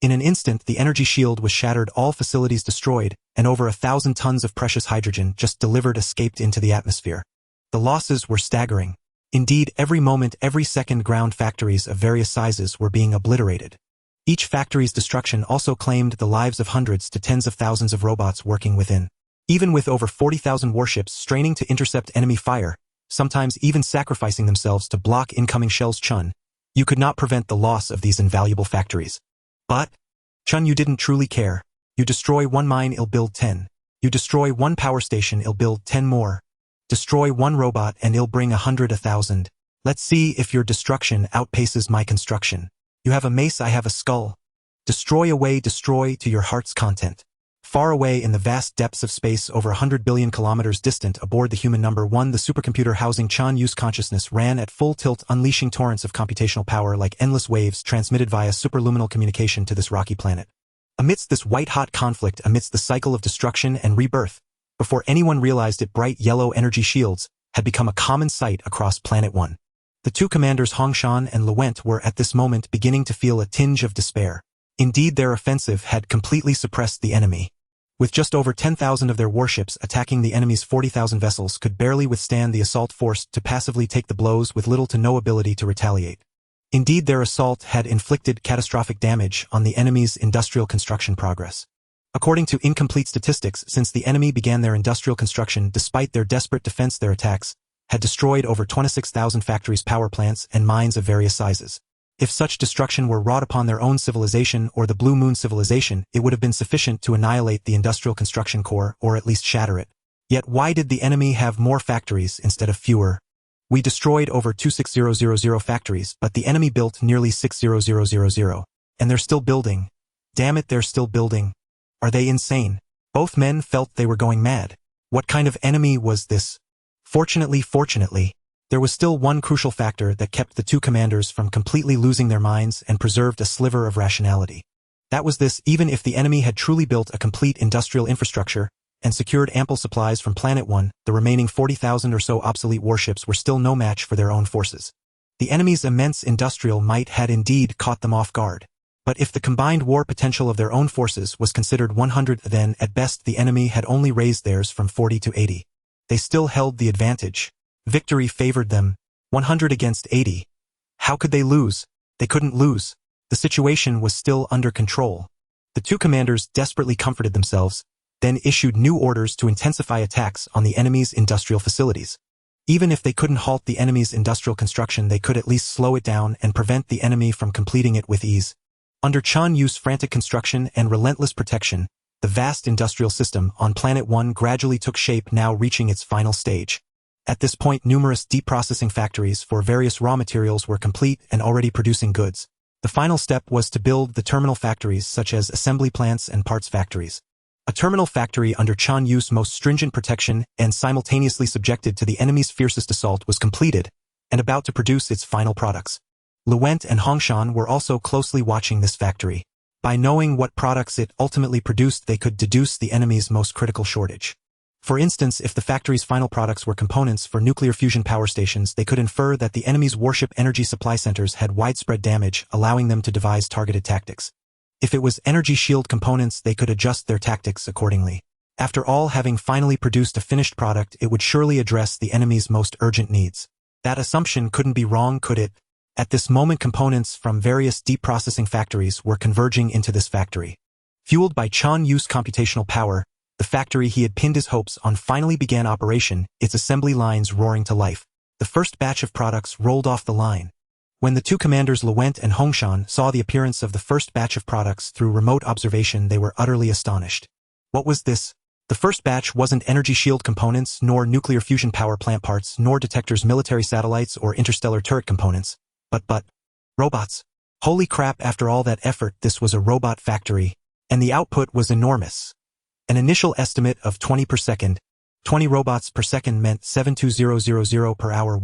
In an instant, the energy shield was shattered, all facilities destroyed, and over 1,000 tons of precious hydrogen just delivered escaped into the atmosphere. The losses were staggering. Indeed, every moment, every second, ground factories of various sizes were being obliterated. Each factory's destruction also claimed the lives of hundreds to tens of thousands of robots working within. Even with over 40,000 warships straining to intercept enemy fire, sometimes even sacrificing themselves to block incoming shells, Chen Yue could not prevent the loss of these invaluable factories. But Chen Yue didn't truly care. You destroy one mine, it'll build 10. You destroy one power station, it'll build 10 more. Destroy one robot and it'll bring 100, 1,000. Let's see if your destruction outpaces my construction. You have a mace, I have a skull. Destroy away, destroy to your heart's content. Far away in the vast depths of space, over 100 billion kilometers distant, aboard the human number 1, the supercomputer housing Chen Yue's consciousness ran at full tilt, unleashing torrents of computational power like endless waves transmitted via superluminal communication to this rocky planet. Amidst this white-hot conflict, amidst the cycle of destruction and rebirth, Before anyone realized it, bright yellow energy shields had become a common sight across Planet 1. The two commanders Hongshan and Luent were at this moment beginning to feel a tinge of despair. Indeed, their offensive had completely suppressed the enemy. With just over 10,000 of their warships attacking, the enemy's 40,000 vessels could barely withstand the assault, forced to passively take the blows with little to no ability to retaliate. Indeed, their assault had inflicted catastrophic damage on the enemy's industrial construction progress. According to incomplete statistics, since the enemy began their industrial construction, despite their desperate defense, their attacks had destroyed over 26,000 factories, power plants, and mines of various sizes. If such destruction were wrought upon their own civilization or the Blue Moon civilization, it would have been sufficient to annihilate the industrial construction core, or at least shatter it. Yet why did the enemy have more factories instead of fewer? We destroyed over 26000 factories, but the enemy built nearly 60000. And they're still building. Damn it, they're still building. Are they insane? Both men felt they were going mad. What kind of enemy was this? Fortunately, there was still one crucial factor that kept the two commanders from completely losing their minds and preserved a sliver of rationality. That was this: even if the enemy had truly built a complete industrial infrastructure and secured ample supplies from Planet 1, the remaining 40,000 or so obsolete warships were still no match for their own forces. The enemy's immense industrial might had indeed caught them off guard. But if the combined war potential of their own forces was considered 100, then at best the enemy had only raised theirs from 40 to 80. They still held the advantage. Victory favored them. 100 against 80. How could they lose? They couldn't lose. The situation was still under control. The two commanders desperately comforted themselves, then issued new orders to intensify attacks on the enemy's industrial facilities. Even if they couldn't halt the enemy's industrial construction, they could at least slow it down and prevent the enemy from completing it with ease. Under Chen Yue's frantic construction and relentless protection, the vast industrial system on Planet 1 gradually took shape, now reaching its final stage. At this point, numerous deep processing factories for various raw materials were complete and already producing goods. The final step was to build the terminal factories, such as assembly plants and parts factories. A terminal factory under Chen Yue's most stringent protection and simultaneously subjected to the enemy's fiercest assault was completed and about to produce its final products. Luent and Hongshan were also closely watching this factory. By knowing what products it ultimately produced, they could deduce the enemy's most critical shortage. For instance, if the factory's final products were components for nuclear fusion power stations, they could infer that the enemy's warship energy supply centers had widespread damage, allowing them to devise targeted tactics. If it was energy shield components, they could adjust their tactics accordingly. After all, having finally produced a finished product, it would surely address the enemy's most urgent needs. That assumption couldn't be wrong, could it? At this moment, components from various deep processing factories were converging into this factory. Fueled by Chen Yue's computational power, the factory he had pinned his hopes on finally began operation, its assembly lines roaring to life. The first batch of products rolled off the line. When the two commanders Luent and Hongshan saw the appearance of the first batch of products through remote observation, they were utterly astonished. What was this? The first batch wasn't energy shield components, nor nuclear fusion power plant parts, nor detectors, military satellites, or interstellar turret components. But robots. Holy crap, after all that effort, this was a robot factory. And the output was enormous. An initial estimate of 20 per second. 20 robots per second meant 72000 per hour,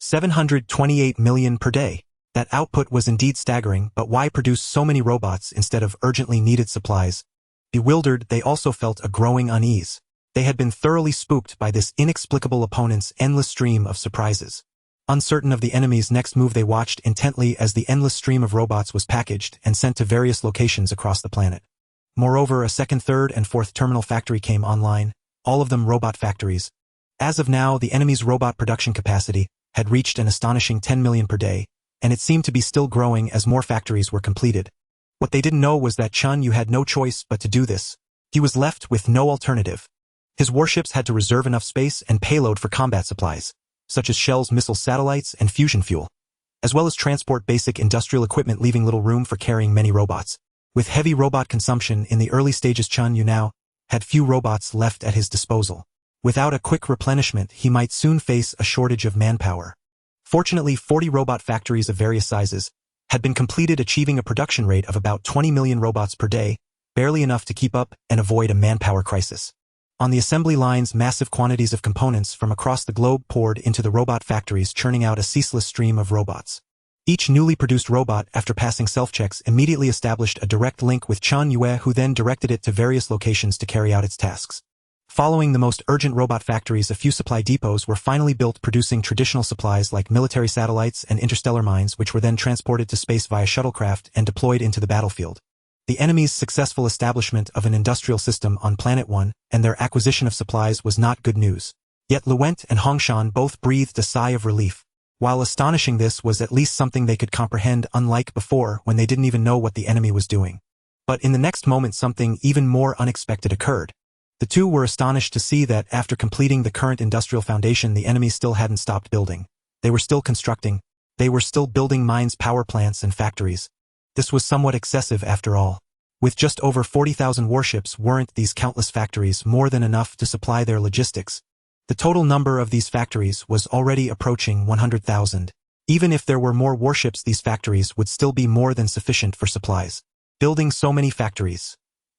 728 million per day. That output was indeed staggering, but why produce so many robots instead of urgently needed supplies? Bewildered, they also felt a growing unease. They had been thoroughly spooked by this inexplicable opponent's endless stream of surprises. Uncertain of the enemy's next move, they watched intently as the endless stream of robots was packaged and sent to various locations across the planet. Moreover, a second, third, and fourth terminal factory came online, all of them robot factories. As of now, the enemy's robot production capacity had reached an astonishing 10 million per day, and it seemed to be still growing as more factories were completed. What they didn't know was that Chen Yue had no choice but to do this. He was left with no alternative. His warships had to reserve enough space and payload for combat supplies, such as shells, missiles, satellites, and fusion fuel, as well as transport basic industrial equipment, leaving little room for carrying many robots. With heavy robot consumption in the early stages, Chen Yue now had few robots left at his disposal. Without a quick replenishment, he might soon face a shortage of manpower. Fortunately, 40 robot factories of various sizes had been completed, achieving a production rate of about 20 million robots per day, barely enough to keep up and avoid a manpower crisis. On the assembly lines, massive quantities of components from across the globe poured into the robot factories, churning out a ceaseless stream of robots. Each newly produced robot, after passing self-checks, immediately established a direct link with Chen Yue, who then directed it to various locations to carry out its tasks. Following the most urgent robot factories, a few supply depots were finally built producing traditional supplies like military satellites and interstellar mines, which were then transported to space via shuttlecraft and deployed into the battlefield. The enemy's successful establishment of an industrial system on Planet 1 and their acquisition of supplies was not good news. Yet Luent and Hongshan both breathed a sigh of relief. While astonishing, this was at least something they could comprehend, unlike before when they didn't even know what the enemy was doing. But in the next moment something even more unexpected occurred. The two were astonished to see that after completing the current industrial foundation, the enemy still hadn't stopped building. They were still constructing. They were still building mines, power plants, and factories. This was somewhat excessive after all. With just over 40,000 warships, weren't these countless factories more than enough to supply their logistics? The total number of these factories was already approaching 100,000. Even if there were more warships, these factories would still be more than sufficient for supplies. Building so many factories.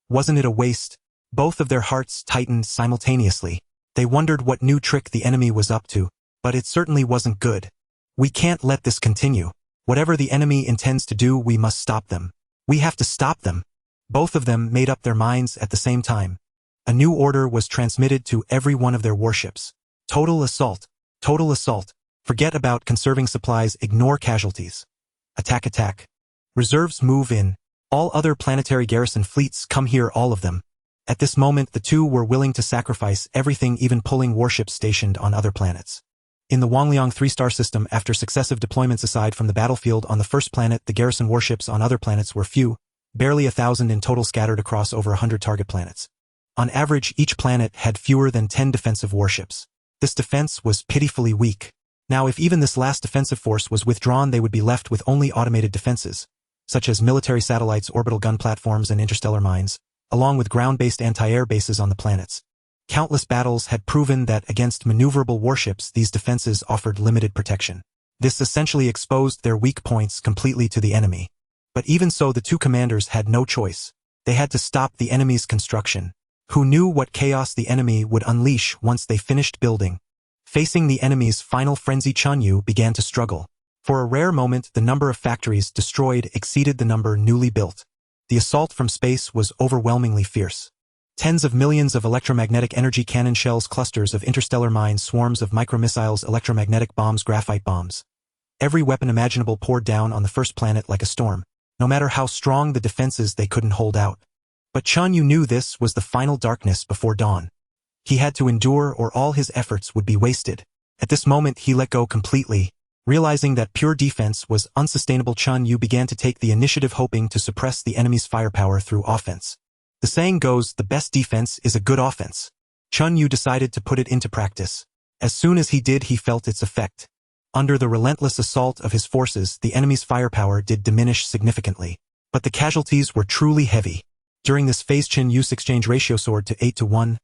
Wasn't it a waste? Both of their hearts tightened simultaneously. They wondered what new trick the enemy was up to, but it certainly wasn't good. We can't let this continue. Whatever the enemy intends to do, we must stop them. We have to stop them. Both of them made up their minds at the same time. A new order was transmitted to every one of their warships. Total assault. Total assault. Forget about conserving supplies, ignore casualties. Attack, attack. Reserves move in. All other planetary garrison fleets come here, all of them. At this moment, the two were willing to sacrifice everything, even pulling warships stationed on other planets. In the Wangliang 3-star system, after successive deployments aside from the battlefield on the first planet, the garrison warships on other planets were few, barely 1,000 in total, scattered across over 100 target planets. On average, each planet had fewer than 10 defensive warships. This defense was pitifully weak. Now, if even this last defensive force was withdrawn, they would be left with only automated defenses, such as military satellites, orbital gun platforms, and interstellar mines, along with ground-based anti-air bases on the planets. Countless battles had proven that against maneuverable warships, these defenses offered limited protection. This essentially exposed their weak points completely to the enemy. But even so, the two commanders had no choice. They had to stop the enemy's construction. Who knew what chaos the enemy would unleash once they finished building? Facing the enemy's final frenzy, Chen Yue began to struggle. For a rare moment, the number of factories destroyed exceeded the number newly built. The assault from space was overwhelmingly fierce. Tens of millions of electromagnetic energy cannon shells, clusters of interstellar mines, swarms of micromissiles, electromagnetic bombs, graphite bombs. Every weapon imaginable poured down on the first planet like a storm. No matter how strong the defenses, they couldn't hold out. But Chen Yue knew this was the final darkness before dawn. He had to endure, or all his efforts would be wasted. At this moment, he let go completely. Realizing that pure defense was unsustainable, Chen Yue began to take the initiative, hoping to suppress the enemy's firepower through offense. The saying goes, the best defense is a good offense. Chen Yue decided to put it into practice. As soon as he did, he felt its effect. Under the relentless assault of his forces, the enemy's firepower did diminish significantly. But the casualties were truly heavy. During this phase, Chen Yue's exchange ratio soared to 8-1.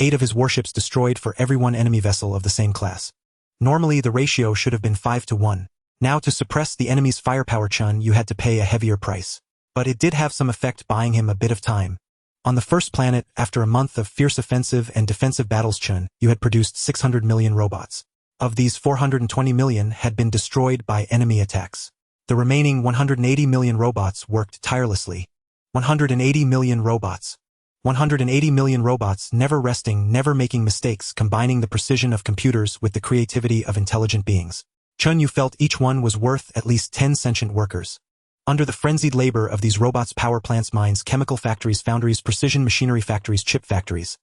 8 of his warships destroyed for every one enemy vessel of the same class. Normally, the ratio should have been 5-1. Now, to suppress the enemy's firepower, Chen Yue had to pay a heavier price. But it did have some effect, buying him a bit of time. On the first planet, after a month of fierce offensive and defensive battles, Chen Yue had produced 600 million robots. Of these, 420 million had been destroyed by enemy attacks. The remaining 180 million robots worked tirelessly. 180 million robots. 180 million robots, never resting, never making mistakes, combining the precision of computers with the creativity of intelligent beings. Chen Yue felt each one was worth at least 10 sentient workers. Under the frenzied labor of these robots, power plants, mines, chemical factories, foundries, precision machinery factories, chip factories,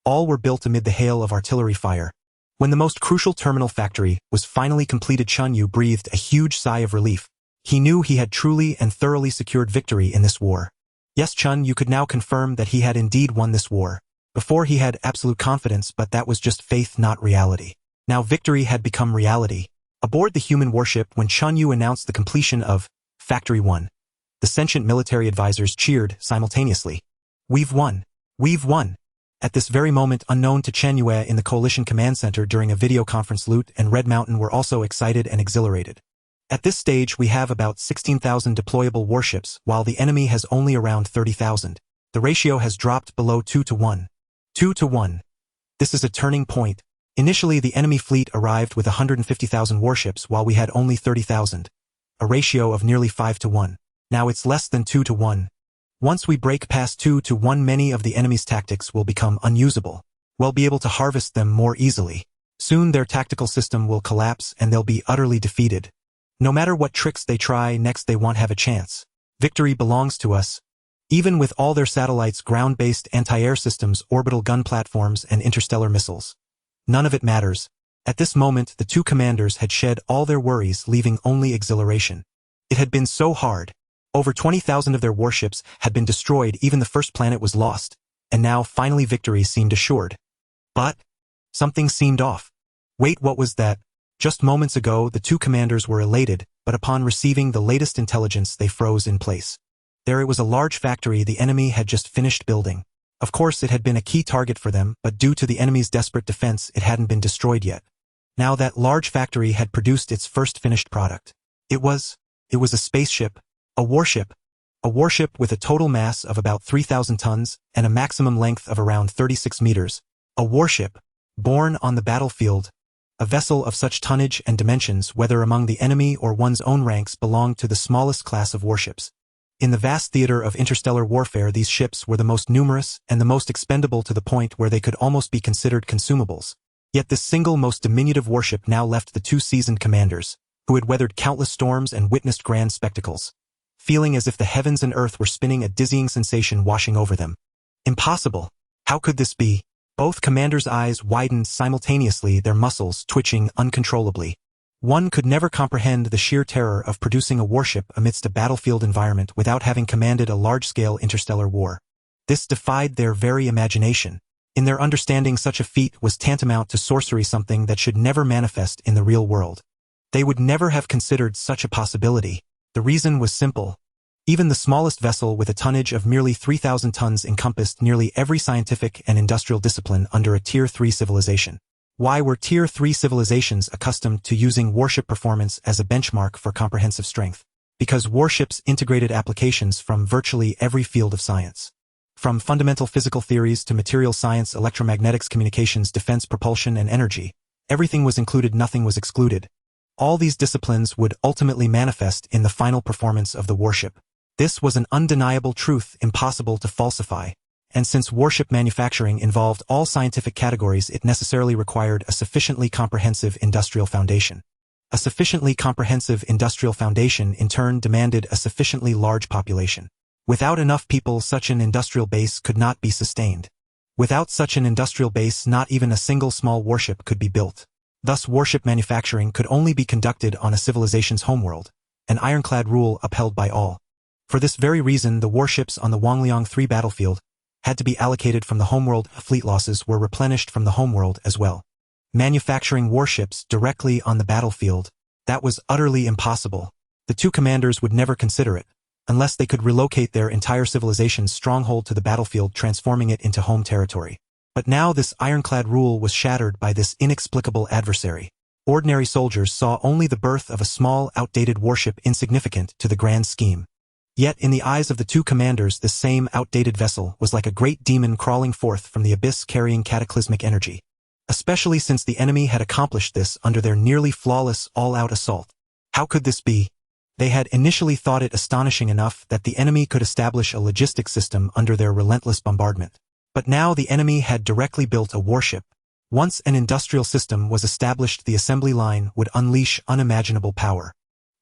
all were built amid the hail of artillery fire. When the most crucial terminal factory was finally completed, Chen Yue breathed a huge sigh of relief. He knew he had truly and thoroughly secured victory in this war. Yes, Chen Yue could now confirm that he had indeed won this war. Before, he had absolute confidence, but that was just faith, not reality. Now victory had become reality. Aboard the human warship, when Chen Yue announced the completion of Factory 1, the sentient military advisors cheered simultaneously. We've won! We've won! At this very moment, unknown to Chen Yue, in the Coalition Command Center during a video conference, Lute and Red Mountain were also excited and exhilarated. At this stage, we have about 16,000 deployable warships, while the enemy has only around 30,000. The ratio has dropped below 2-1. 2-1. This is a turning point. Initially, the enemy fleet arrived with 150,000 warships, while we had only 30,000. A ratio of nearly 5-1. Now it's less than 2-1. Once we break past 2-1, many of the enemy's tactics will become unusable. we'll be able to harvest them more easily. Soon their tactical system will collapse and they'll be utterly defeated. No matter what tricks they try next, they won't have a chance. Victory belongs to us. Even with all their satellites, ground-based anti-air systems, orbital gun platforms, and interstellar missiles. None of it matters. At this moment, the two commanders had shed all their worries, leaving only exhilaration. It had been so hard. Over 20,000 of their warships had been destroyed, even the first planet was lost, and now finally victory seemed assured. But something seemed off. Wait, what was that? Just moments ago, the two commanders were elated, but upon receiving the latest intelligence, they froze in place. There it was, a large factory the enemy had just finished building. Of course, it had been a key target for them, but due to the enemy's desperate defense, it hadn't been destroyed yet. Now that large factory had produced its first finished product. It was a spaceship, a warship with a total mass of about 3,000 tons and a maximum length of around 36 meters. A warship, born on the battlefield. A vessel of such tonnage and dimensions, whether among the enemy or one's own ranks, belonged to the smallest class of warships. In the vast theater of interstellar warfare, these ships were the most numerous and the most expendable, to the point where they could almost be considered consumables. Yet this single most diminutive warship now left the two seasoned commanders, who had weathered countless storms and witnessed grand spectacles, feeling as if the heavens and earth were spinning, a dizzying sensation washing over them. Impossible! How could this be? Both commanders' eyes widened simultaneously, their muscles twitching uncontrollably. One could never comprehend the sheer terror of producing a warship amidst a battlefield environment without having commanded a large-scale interstellar war. This defied their very imagination. In their understanding, such a feat was tantamount to sorcery, something that should never manifest in the real world. They would never have considered such a possibility. The reason was simple. Even the smallest vessel with a tonnage of merely 3,000 tons encompassed nearly every scientific and industrial discipline under a Tier 3 civilization. Why were Tier 3 civilizations accustomed to using warship performance as a benchmark for comprehensive strength? Because warships integrated applications from virtually every field of science. From fundamental physical theories to material science, electromagnetics, communications, defense, propulsion, and energy, everything was included, nothing was excluded. All these disciplines would ultimately manifest in the final performance of the warship. This was an undeniable truth, impossible to falsify. And since warship manufacturing involved all scientific categories, it necessarily required a sufficiently comprehensive industrial foundation. A sufficiently comprehensive industrial foundation in turn demanded a sufficiently large population. Without enough people, such an industrial base could not be sustained. Without such an industrial base, not even a single small warship could be built. Thus, warship manufacturing could only be conducted on a civilization's homeworld, an ironclad rule upheld by all. For this very reason, the warships on the Wangliang 3 battlefield had to be allocated from the homeworld. Fleet losses were replenished from the homeworld as well. Manufacturing warships directly on the battlefield, that was utterly impossible. The two commanders would never consider it, unless they could relocate their entire civilization's stronghold to the battlefield, transforming it into home territory. But now this ironclad rule was shattered by this inexplicable adversary. Ordinary soldiers saw only the birth of a small, outdated warship, insignificant to the grand scheme. Yet in the eyes of the two commanders, this same outdated vessel was like a great demon crawling forth from the abyss, carrying cataclysmic energy. Especially since the enemy had accomplished this under their nearly flawless all-out assault. How could this be? They had initially thought it astonishing enough that the enemy could establish a logistics system under their relentless bombardment. But now the enemy had directly built a warship. Once an industrial system was established, the assembly line would unleash unimaginable power.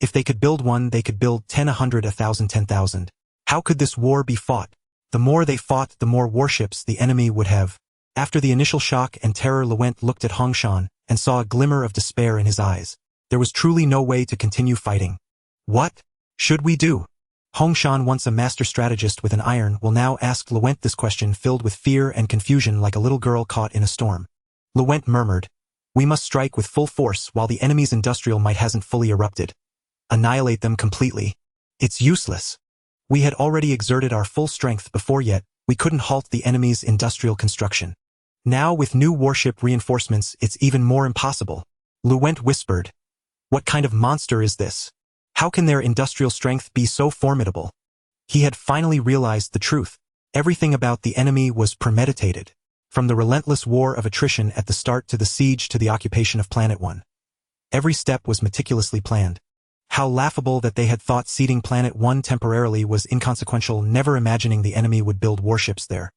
If they could build one, they could build 10, 100, 1,000, 10,000. How could this war be fought? The more they fought, the more warships the enemy would have. After the initial shock and terror, Luent looked at Hongshan and saw a glimmer of despair in his eyes. There was truly no way to continue fighting. What should we do? Hongshan, once a master strategist with an iron, will now ask Luent this question, filled with fear and confusion like a little girl caught in a storm. Luent murmured, "We must strike with full force while the enemy's industrial might hasn't fully erupted. Annihilate them completely. It's useless. We had already exerted our full strength before, yet we couldn't halt the enemy's industrial construction. Now with new warship reinforcements, it's even more impossible." Luent whispered, "What kind of monster is this? How can their industrial strength be so formidable?" He had finally realized the truth. Everything about the enemy was premeditated. From the relentless war of attrition at the start to the siege to the occupation of Planet 1. Every step was meticulously planned. How laughable that they had thought ceding Planet 1 temporarily was inconsequential, never imagining the enemy would build warships there.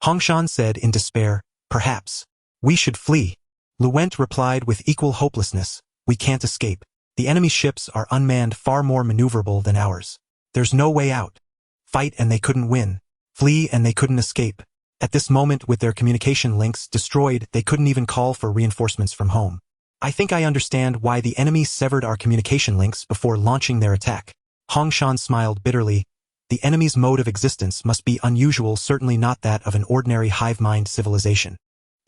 Hongshan said in despair, "Perhaps We should flee. Lu Went replied with equal hopelessness. We can't escape. The enemy ships are unmanned, far more maneuverable than ours. There's no way out. Fight and they couldn't win. Flee and they couldn't escape. At this moment, with their communication links destroyed, they couldn't even call for reinforcements from home. I think I understand why the enemy severed our communication links before launching their attack. Hongshan smiled bitterly. The enemy's mode of existence must be unusual, certainly not that of an ordinary hive-mind civilization.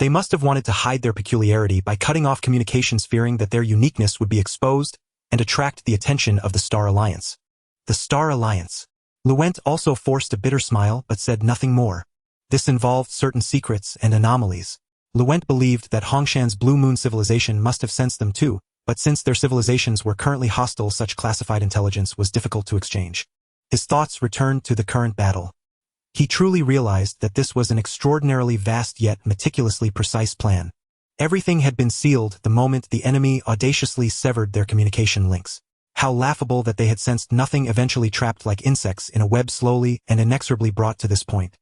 They must have wanted to hide their peculiarity by cutting off communications, fearing that their uniqueness would be exposed and attract the attention of the Star Alliance. The Star Alliance. Lu Went also forced a bitter smile but said nothing more. This involved certain secrets and anomalies. Lu Went believed that Hongshan's Blue Moon civilization must have sensed them too, but since their civilizations were currently hostile, such classified intelligence was difficult to exchange. His thoughts returned to the current battle. He truly realized that this was an extraordinarily vast yet meticulously precise plan. Everything had been sealed the moment the enemy audaciously severed their communication links. How laughable that they had sensed nothing, eventually trapped like insects in a web, slowly and inexorably brought to this point.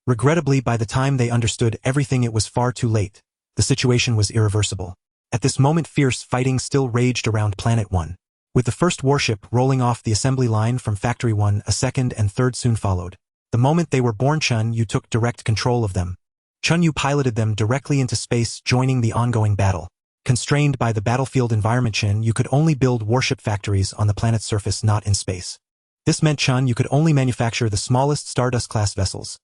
Regrettably, by the time they understood everything, it was far too late. The situation was irreversible. At this moment, fierce fighting still raged around Planet 1. With the first warship rolling off the assembly line from Factory 1, a second and third soon followed. The moment they were born, Chen Yue took direct control of them. Chen Yue piloted them directly into space, joining the ongoing battle. Constrained by the battlefield environment, Chen Yue could only build warship factories on the planet's surface, not in space. This meant Chen Yue could only manufacture the smallest Stardust-class vessels.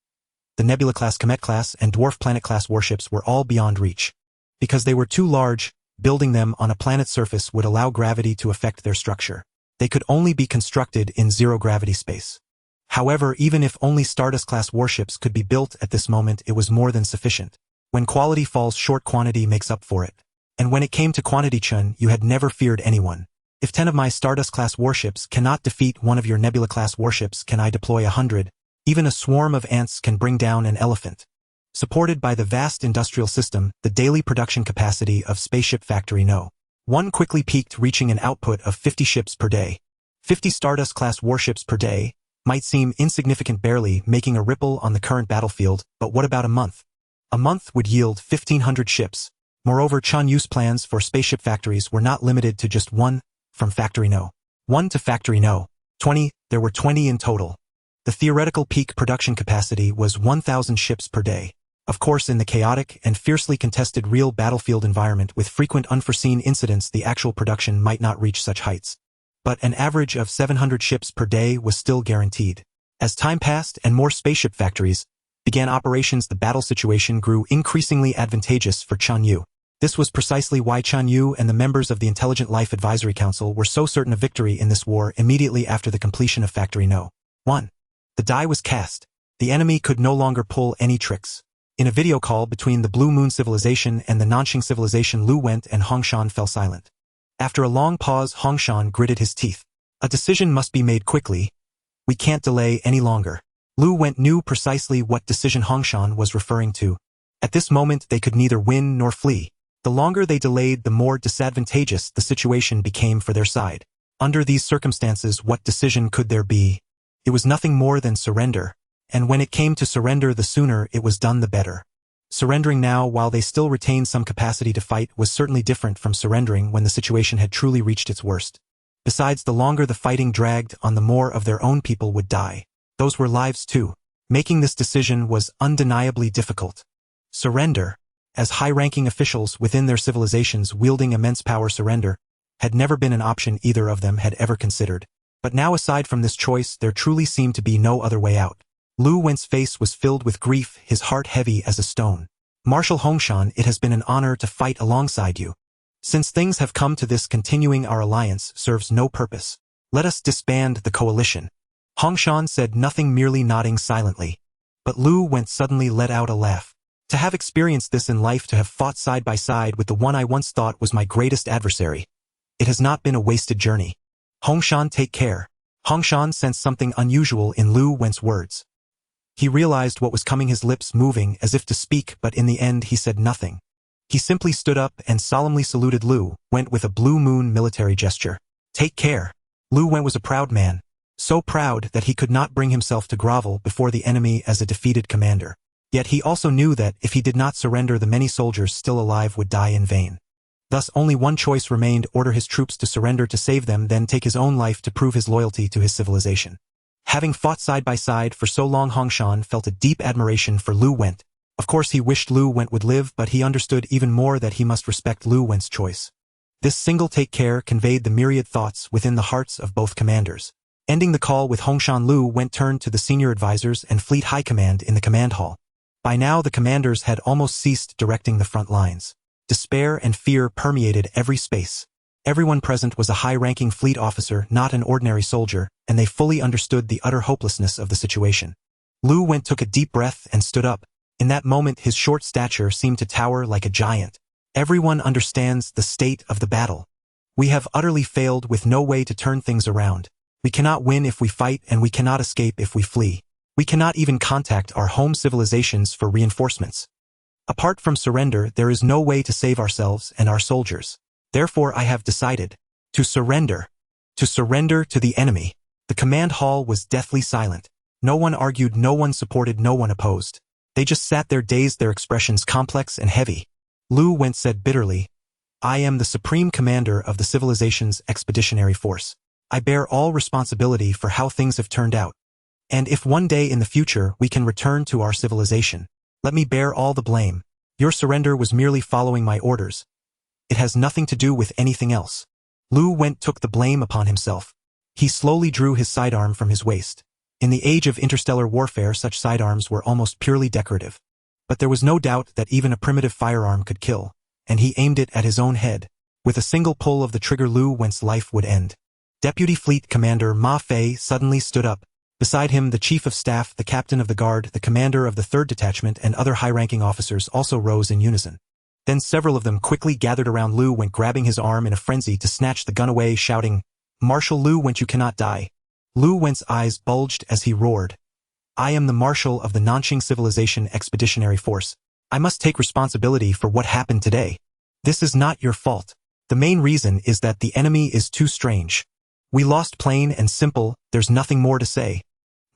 The Nebula-class, Comet-class, and Dwarf Planet-class warships were all beyond reach. Because they were too large, building them on a planet's surface would allow gravity to affect their structure. They could only be constructed in zero-gravity space. However, even if only Stardust-class warships could be built at this moment, it was more than sufficient. When quality falls short, quantity makes up for it. And when it came to quantity, Chen Yue had never feared anyone. If 10 of my Stardust-class warships cannot defeat one of your Nebula-class warships, can I deploy 100? Even a swarm of ants can bring down an elephant. Supported by the vast industrial system, the daily production capacity of Spaceship Factory No. 1 quickly peaked, reaching an output of 50 ships per day. 50 Stardust-class warships per day might seem insignificant, barely making a ripple on the current battlefield, but what about a month? A month would yield 1,500 ships. Moreover, Chen Yue's plans for spaceship factories were not limited to just one. From Factory No. 1 to Factory No. 20, there were 20 in total. The theoretical peak production capacity was 1,000 ships per day. Of course, in the chaotic and fiercely contested real battlefield environment with frequent unforeseen incidents, the actual production might not reach such heights. But an average of 700 ships per day was still guaranteed. As time passed and more spaceship factories began operations, the battle situation grew increasingly advantageous for Chen Yue. This was precisely why Chen Yue and the members of the Intelligent Life Advisory Council were so certain of victory in this war immediately after the completion of Factory No. 1. The die was cast. The enemy could no longer pull any tricks. In a video call between the Blue Moon civilization and the Nanxing civilization, Lu Went and Hongshan fell silent. After a long pause, Hongshan gritted his teeth. A decision must be made quickly. We can't delay any longer. Lu Went knew precisely what decision Hongshan was referring to. At this moment, they could neither win nor flee. The longer they delayed, the more disadvantageous the situation became for their side. Under these circumstances, what decision could there be? It was nothing more than surrender. And when it came to surrender, the sooner it was done, the better. Surrendering now, while they still retained some capacity to fight, was certainly different from surrendering when the situation had truly reached its worst. Besides, the longer the fighting dragged on, the more of their own people would die. Those were lives too. Making this decision was undeniably difficult. Surrender. As high-ranking officials within their civilizations wielding immense power, surrender had never been an option either of them had ever considered. But now, aside from this choice, there truly seemed to be no other way out. Lu Went's face was filled with grief, his heart heavy as a stone. Marshal Hongshan, it has been an honor to fight alongside you. Since things have come to this, continuing our alliance serves no purpose. Let us disband the coalition. Hongshan said nothing, merely nodding silently. But Lu Went suddenly let out a laugh. To have experienced this in life, to have fought side by side with the one I once thought was my greatest adversary. It has not been a wasted journey. Hongshan, take care. Hongshan sensed something unusual in Lu Went's words. He realized what was coming, his lips moving as if to speak, but in the end he said nothing. He simply stood up and solemnly saluted Lu Went with a Blue Moon military gesture. Take care. Lu Went was a proud man. So proud that he could not bring himself to grovel before the enemy as a defeated commander. Yet he also knew that if he did not surrender, the many soldiers still alive would die in vain. Thus only one choice remained: order his troops to surrender to save them, then take his own life to prove his loyalty to his civilization. Having fought side by side for so long, Hongshan felt a deep admiration for Lu Went. Of course he wished Lu Went would live, but he understood even more that he must respect Lu Went's choice. This single take care conveyed the myriad thoughts within the hearts of both commanders. Ending the call with Hongshan, Lu Went turned to the senior advisors and Fleet High Command in the command hall. By now the commanders had almost ceased directing the front lines. Despair and fear permeated every space. Everyone present was a high-ranking fleet officer, not an ordinary soldier, and they fully understood the utter hopelessness of the situation. Lu Went took a deep breath and stood up. In that moment his short stature seemed to tower like a giant. Everyone understands the state of the battle. We have utterly failed, with no way to turn things around. We cannot win if we fight, and we cannot escape if we flee. We cannot even contact our home civilizations for reinforcements. Apart from surrender, there is no way to save ourselves and our soldiers. Therefore I have decided to surrender. To surrender to the enemy. The command hall was deathly silent. No one argued, no one supported, no one opposed. They just sat there dazed, their expressions complex and heavy. Lu Went said bitterly, "I am the supreme commander of the civilization's expeditionary force. I bear all responsibility for how things have turned out. And if one day in the future we can return to our civilization, let me bear all the blame. Your surrender was merely following my orders. It has nothing to do with anything else." Lu Went took the blame upon himself. He slowly drew his sidearm from his waist. In the age of interstellar warfare, such sidearms were almost purely decorative. But there was no doubt that even a primitive firearm could kill, and he aimed it at his own head. With a single pull of the trigger, Lu Went's life would end. Deputy Fleet Commander Ma Fei suddenly stood up. Beside him, the Chief of Staff, the Captain of the Guard, the Commander of the 3rd Detachment, and other high-ranking officers also rose in unison. Then several of them quickly gathered around Lu Went, grabbing his arm in a frenzy to snatch the gun away, shouting, "Marshal Lu Went, you cannot die." Lu Went's eyes bulged as he roared, "I am the Marshal of the Nanqing Civilization Expeditionary Force. I must take responsibility for what happened today. This is not your fault. The main reason is that the enemy is too strange. We lost, plain and simple, there's nothing more to say.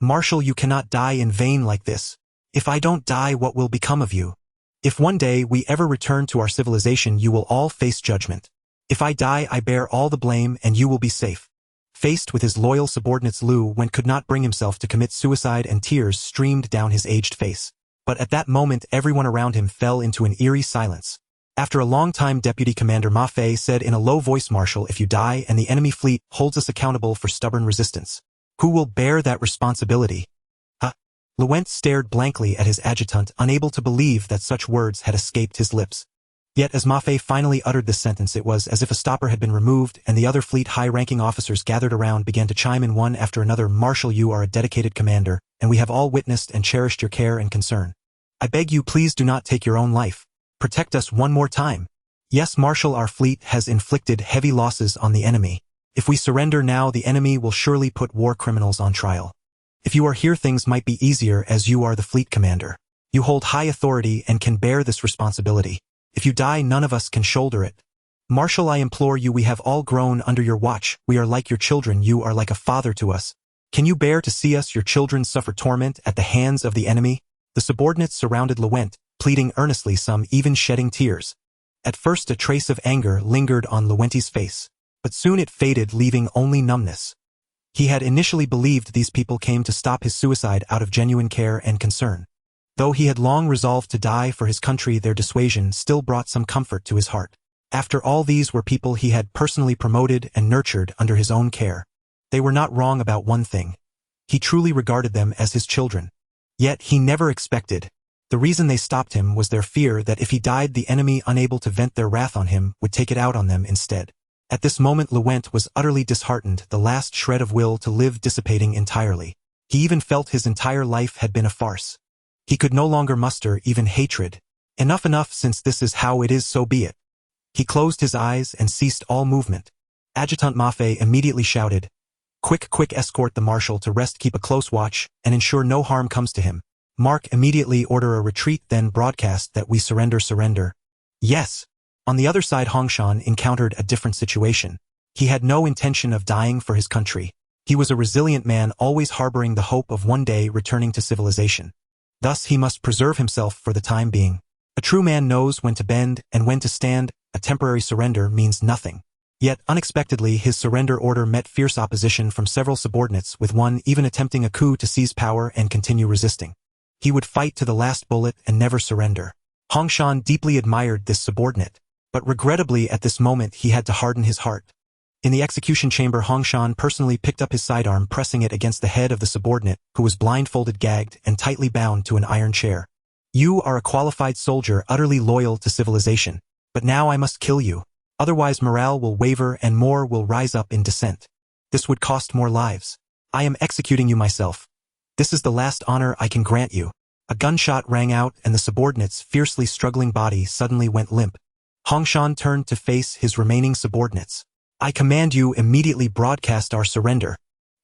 Marshal, you cannot die in vain like this. If I don't die, what will become of you? If one day we ever return to our civilization, you will all face judgment. If I die, I bear all the blame and you will be safe." Faced with his loyal subordinates, Lu Went could not bring himself to commit suicide, and tears streamed down his aged face. But at that moment everyone around him fell into an eerie silence. After a long time, Deputy Commander Ma Fei said in a low voice, "Marshal, if you die and the enemy fleet holds us accountable for stubborn resistance, who will bear that responsibility?" Lu Went stared blankly at his adjutant, unable to believe that such words had escaped his lips. Yet as Ma Fei finally uttered this sentence, it was as if a stopper had been removed, and the other fleet high-ranking officers gathered around began to chime in one after another. "Marshal, you are a dedicated commander, and we have all witnessed and cherished your care and concern. I beg you, please do not take your own life. Protect us one more time. Yes, Marshal, our fleet has inflicted heavy losses on the enemy. If we surrender now, the enemy will surely put war criminals on trial. If you are here, things might be easier as you are the fleet commander. You hold high authority and can bear this responsibility. If you die, none of us can shoulder it. Marshal, I implore you, we have all grown under your watch. We are like your children. You are like a father to us. Can you bear to see us, your children, suffer torment at the hands of the enemy?" The subordinates surrounded Lu Went, pleading earnestly, some even shedding tears. At first a trace of anger lingered on Lu Went's face, but soon it faded, leaving only numbness. He had initially believed these people came to stop his suicide out of genuine care and concern. Though he had long resolved to die for his country, their dissuasion still brought some comfort to his heart. After all, these were people he had personally promoted and nurtured under his own care. They were not wrong about one thing. He truly regarded them as his children. Yet he never expected. The reason they stopped him was their fear that if he died, the enemy, unable to vent their wrath on him, would take it out on them instead. At this moment Lu Went was utterly disheartened, the last shred of will to live dissipating entirely. He even felt his entire life had been a farce. He could no longer muster even hatred. Enough, since this is how it is, so be it. He closed his eyes and ceased all movement. Adjutant Ma Fei immediately shouted, Quick, escort the marshal to rest, keep a close watch, and ensure no harm comes to him. Mark, immediately order a retreat, then broadcast that we surrender. Yes." On the other side, Hongshan encountered a different situation. He had no intention of dying for his country. He was a resilient man, always harboring the hope of one day returning to civilization. Thus he must preserve himself for the time being. A true man knows when to bend and when to stand. A temporary surrender means nothing. Yet, unexpectedly, his surrender order met fierce opposition from several subordinates, with one even attempting a coup to seize power and continue resisting. He would fight to the last bullet and never surrender. Hongshan deeply admired this subordinate, but regrettably at this moment he had to harden his heart. In the execution chamber, Hongshan personally picked up his sidearm, pressing it against the head of the subordinate, who was blindfolded, gagged, and tightly bound to an iron chair. You are a qualified soldier, utterly loyal to civilization. But now I must kill you. Otherwise morale will waver and more will rise up in dissent. This would cost more lives. I am executing you myself. This is the last honor I can grant you. A gunshot rang out and the subordinate's fiercely struggling body suddenly went limp. Hongshan turned to face his remaining subordinates. I command you immediately broadcast our surrender.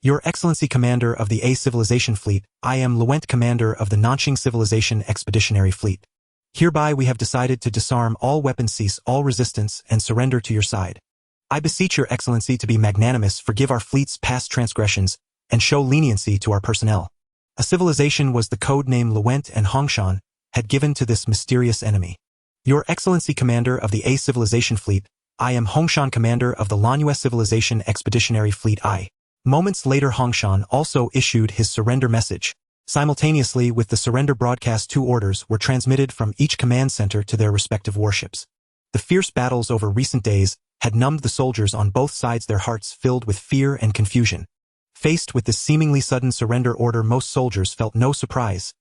Your Excellency, Commander of the A Civilization Fleet, I am Luent, Commander of the Nanxing Civilization Expeditionary Fleet. Hereby we have decided to disarm all weapons, cease all resistance, and surrender to your side. I beseech your Excellency to be magnanimous, forgive our fleet's past transgressions, and show leniency to our personnel. A civilization was the code name Luent and Hongshan had given to this mysterious enemy. Your Excellency, Commander of the A Civilization Fleet, I am Hongshan, Commander of the Lanyue Civilization Expeditionary Fleet I. Moments later, Hongshan also issued his surrender message. Simultaneously with the surrender broadcast, 2 orders were transmitted from each command center to their respective warships. The fierce battles over recent days had numbed the soldiers on both sides, their hearts filled with fear and confusion. Faced with this seemingly sudden surrender order, most soldiers felt no surprise.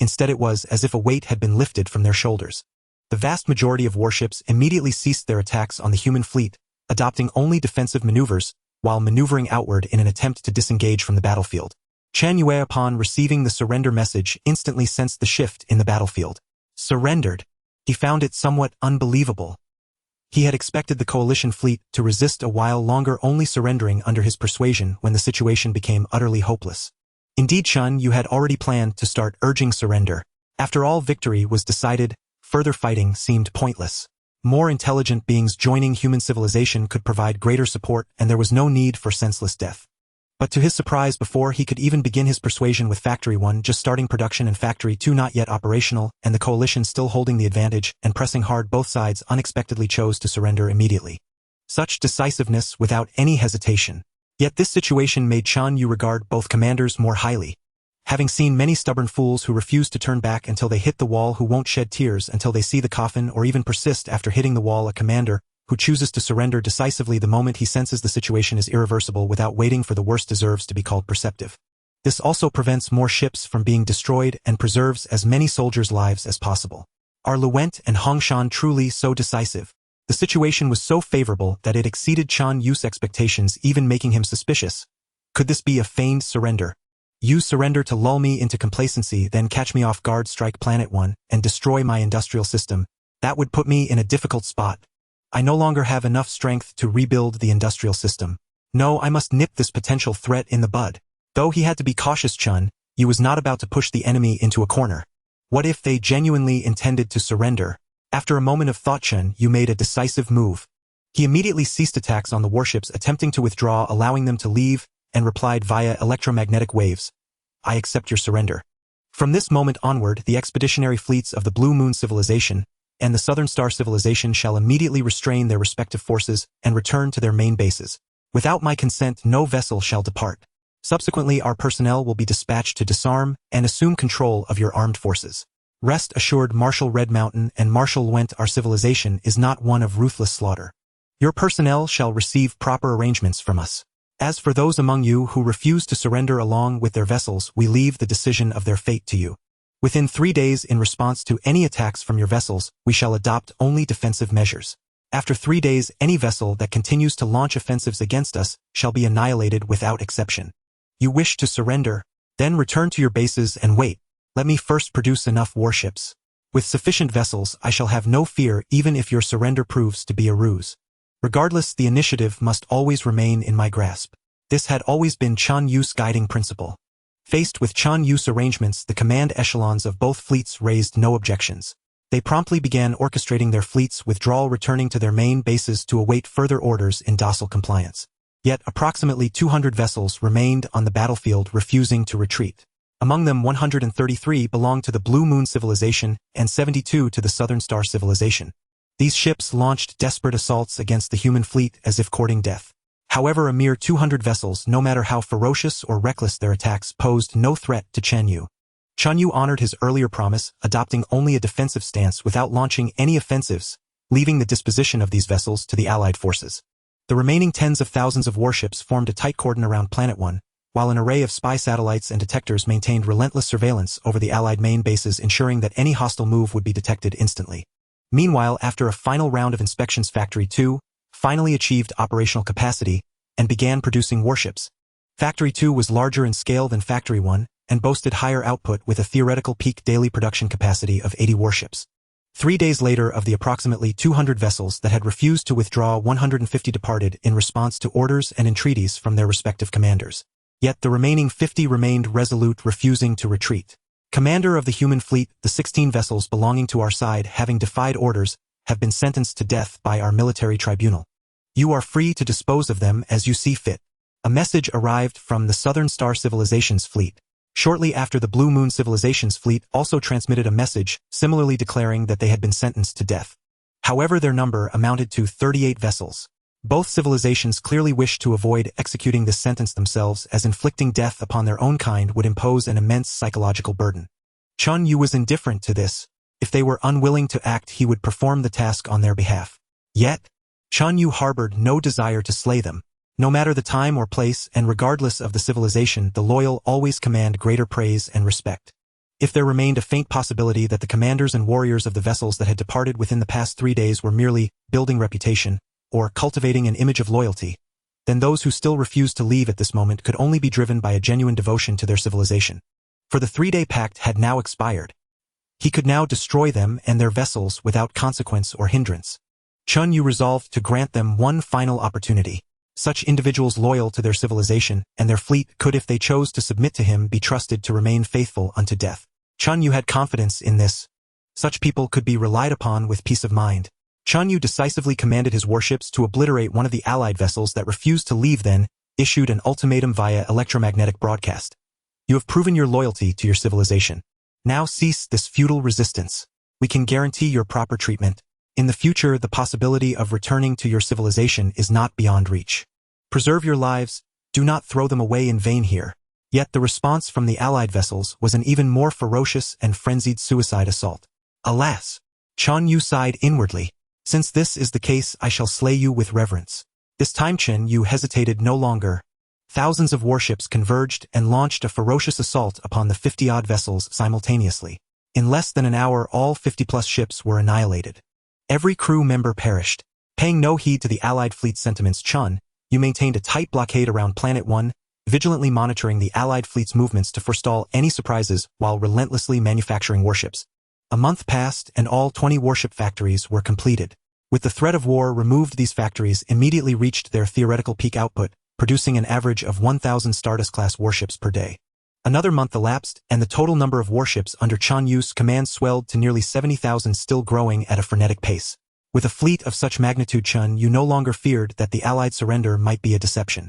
Instead, it was as if a weight had been lifted from their shoulders. The vast majority of warships immediately ceased their attacks on the human fleet, adopting only defensive maneuvers, while maneuvering outward in an attempt to disengage from the battlefield. Chen Yue, upon receiving the surrender message, instantly sensed the shift in the battlefield. Surrendered. He found it somewhat unbelievable. He had expected the coalition fleet to resist a while longer, only surrendering under his persuasion when the situation became utterly hopeless. Indeed, Chen Yue had already planned to start urging surrender. After all, victory was decided, further fighting seemed pointless. More intelligent beings joining human civilization could provide greater support, and there was no need for senseless death. But to his surprise, before he could even begin his persuasion, with Factory 1 just starting production and Factory 2 not yet operational, and the coalition still holding the advantage and pressing hard, both sides unexpectedly chose to surrender immediately. Such decisiveness without any hesitation. Yet this situation made Chen Yue regard both commanders more highly. Having seen many stubborn fools who refuse to turn back until they hit the wall, who won't shed tears until they see the coffin, or even persist after hitting the wall, a commander who chooses to surrender decisively the moment he senses the situation is irreversible without waiting for the worst deserves to be called perceptive. This also prevents more ships from being destroyed and preserves as many soldiers' lives as possible. Are Luent and Hongshan truly so decisive? The situation was so favorable that it exceeded Chen Yue's expectations, even making him suspicious. Could this be a feigned surrender? You surrender to lull me into complacency, then catch me off guard, strike Planet 1, and destroy my industrial system. That would put me in a difficult spot. I no longer have enough strength to rebuild the industrial system. No, I must nip this potential threat in the bud. Though he had to be cautious, Chen Yue was not about to push the enemy into a corner. What if they genuinely intended to surrender? After a moment of thought, Chen Yue made a decisive move. He immediately ceased attacks on the warships, attempting to withdraw, allowing them to leave, and replied via electromagnetic waves. I accept your surrender. From this moment onward, the expeditionary fleets of the Blue Moon Civilization and the Southern Star Civilization shall immediately restrain their respective forces and return to their main bases. Without my consent, no vessel shall depart. Subsequently, our personnel will be dispatched to disarm and assume control of your armed forces. Rest assured, Marshal Red Mountain and Marshal Luent, our civilization is not one of ruthless slaughter. Your personnel shall receive proper arrangements from us. As for those among you who refuse to surrender along with their vessels, we leave the decision of their fate to you. Within 3 days, in response to any attacks from your vessels, we shall adopt only defensive measures. After 3 days, any vessel that continues to launch offensives against us shall be annihilated without exception. You wish to surrender? Then return to your bases and wait. Let me first produce enough warships. With sufficient vessels, I shall have no fear, even if your surrender proves to be a ruse. Regardless, the initiative must always remain in my grasp. This had always been Chen Yue's guiding principle. Faced with Chen Yue's arrangements, the command echelons of both fleets raised no objections. They promptly began orchestrating their fleet's withdrawal, returning to their main bases to await further orders in docile compliance. Yet approximately 200 vessels remained on the battlefield, refusing to retreat. Among them 133 belonged to the Blue Moon civilization and 72 to the Southern Star civilization. These ships launched desperate assaults against the human fleet as if courting death. However, a mere 200 vessels, no matter how ferocious or reckless their attacks, posed no threat to Chen Yue. Chen Yue honored his earlier promise, adopting only a defensive stance without launching any offensives, leaving the disposition of these vessels to the Allied forces. The remaining tens of thousands of warships formed a tight cordon around Planet 1, while an array of spy satellites and detectors maintained relentless surveillance over the Allied main bases, ensuring that any hostile move would be detected instantly. Meanwhile, after a final round of inspections, Factory 2 finally achieved operational capacity and began producing warships. Factory 2 was larger in scale than Factory 1 and boasted higher output with a theoretical peak daily production capacity of 80 warships. 3 days later, of the approximately 200 vessels that had refused to withdraw, 150 departed in response to orders and entreaties from their respective commanders. Yet the remaining 50 remained resolute, refusing to retreat. Commander of the human fleet, the 16 vessels belonging to our side, having defied orders, have been sentenced to death by our military tribunal. You are free to dispose of them as you see fit. A message arrived from the Southern Star Civilization's fleet. Shortly after, the Blue Moon Civilization's fleet also transmitted a message, similarly declaring that they had been sentenced to death. However, their number amounted to 38 vessels. Both civilizations clearly wished to avoid executing this sentence themselves, as inflicting death upon their own kind would impose an immense psychological burden. Chen Yue was indifferent to this. If they were unwilling to act, he would perform the task on their behalf. Yet, Chen Yue harbored no desire to slay them. No matter the time or place, and regardless of the civilization, the loyal always command greater praise and respect. If there remained a faint possibility that the commanders and warriors of the vessels that had departed within the past 3 days were merely building reputation or cultivating an image of loyalty, then those who still refused to leave at this moment could only be driven by a genuine devotion to their civilization. For the 3-day pact had now expired. He could now destroy them and their vessels without consequence or hindrance. Chen Yue resolved to grant them one final opportunity. Such individuals loyal to their civilization and their fleet could, if they chose to submit to him, be trusted to remain faithful unto death. Chen Yue had confidence in this. Such people could be relied upon with peace of mind. Chen Yue decisively commanded his warships to obliterate one of the Allied vessels that refused to leave, then issued an ultimatum via electromagnetic broadcast. You have proven your loyalty to your civilization. Now cease this futile resistance. We can guarantee your proper treatment. In the future, the possibility of returning to your civilization is not beyond reach. Preserve your lives, do not throw them away in vain here. Yet the response from the Allied vessels was an even more ferocious and frenzied suicide assault. Alas! Chen Yue sighed inwardly. Since this is the case, I shall slay you with reverence. This time Chen Yue hesitated no longer. Thousands of warships converged and launched a ferocious assault upon the 50-odd vessels simultaneously. In less than an hour, all 50-plus ships were annihilated. Every crew member perished. Paying no heed to the Allied fleet's sentiments, Chen Yue maintained a tight blockade around Planet 1, vigilantly monitoring the Allied fleet's movements to forestall any surprises while relentlessly manufacturing warships. A month passed and all 20 warship factories were completed. With the threat of war removed, these factories immediately reached their theoretical peak output, producing an average of 1,000 Stardust-class warships per day. Another month elapsed, and the total number of warships under Chen Yue's command swelled to nearly 70,000, still growing at a frenetic pace. With a fleet of such magnitude, Chen Yue no longer feared that the Allied surrender might be a deception.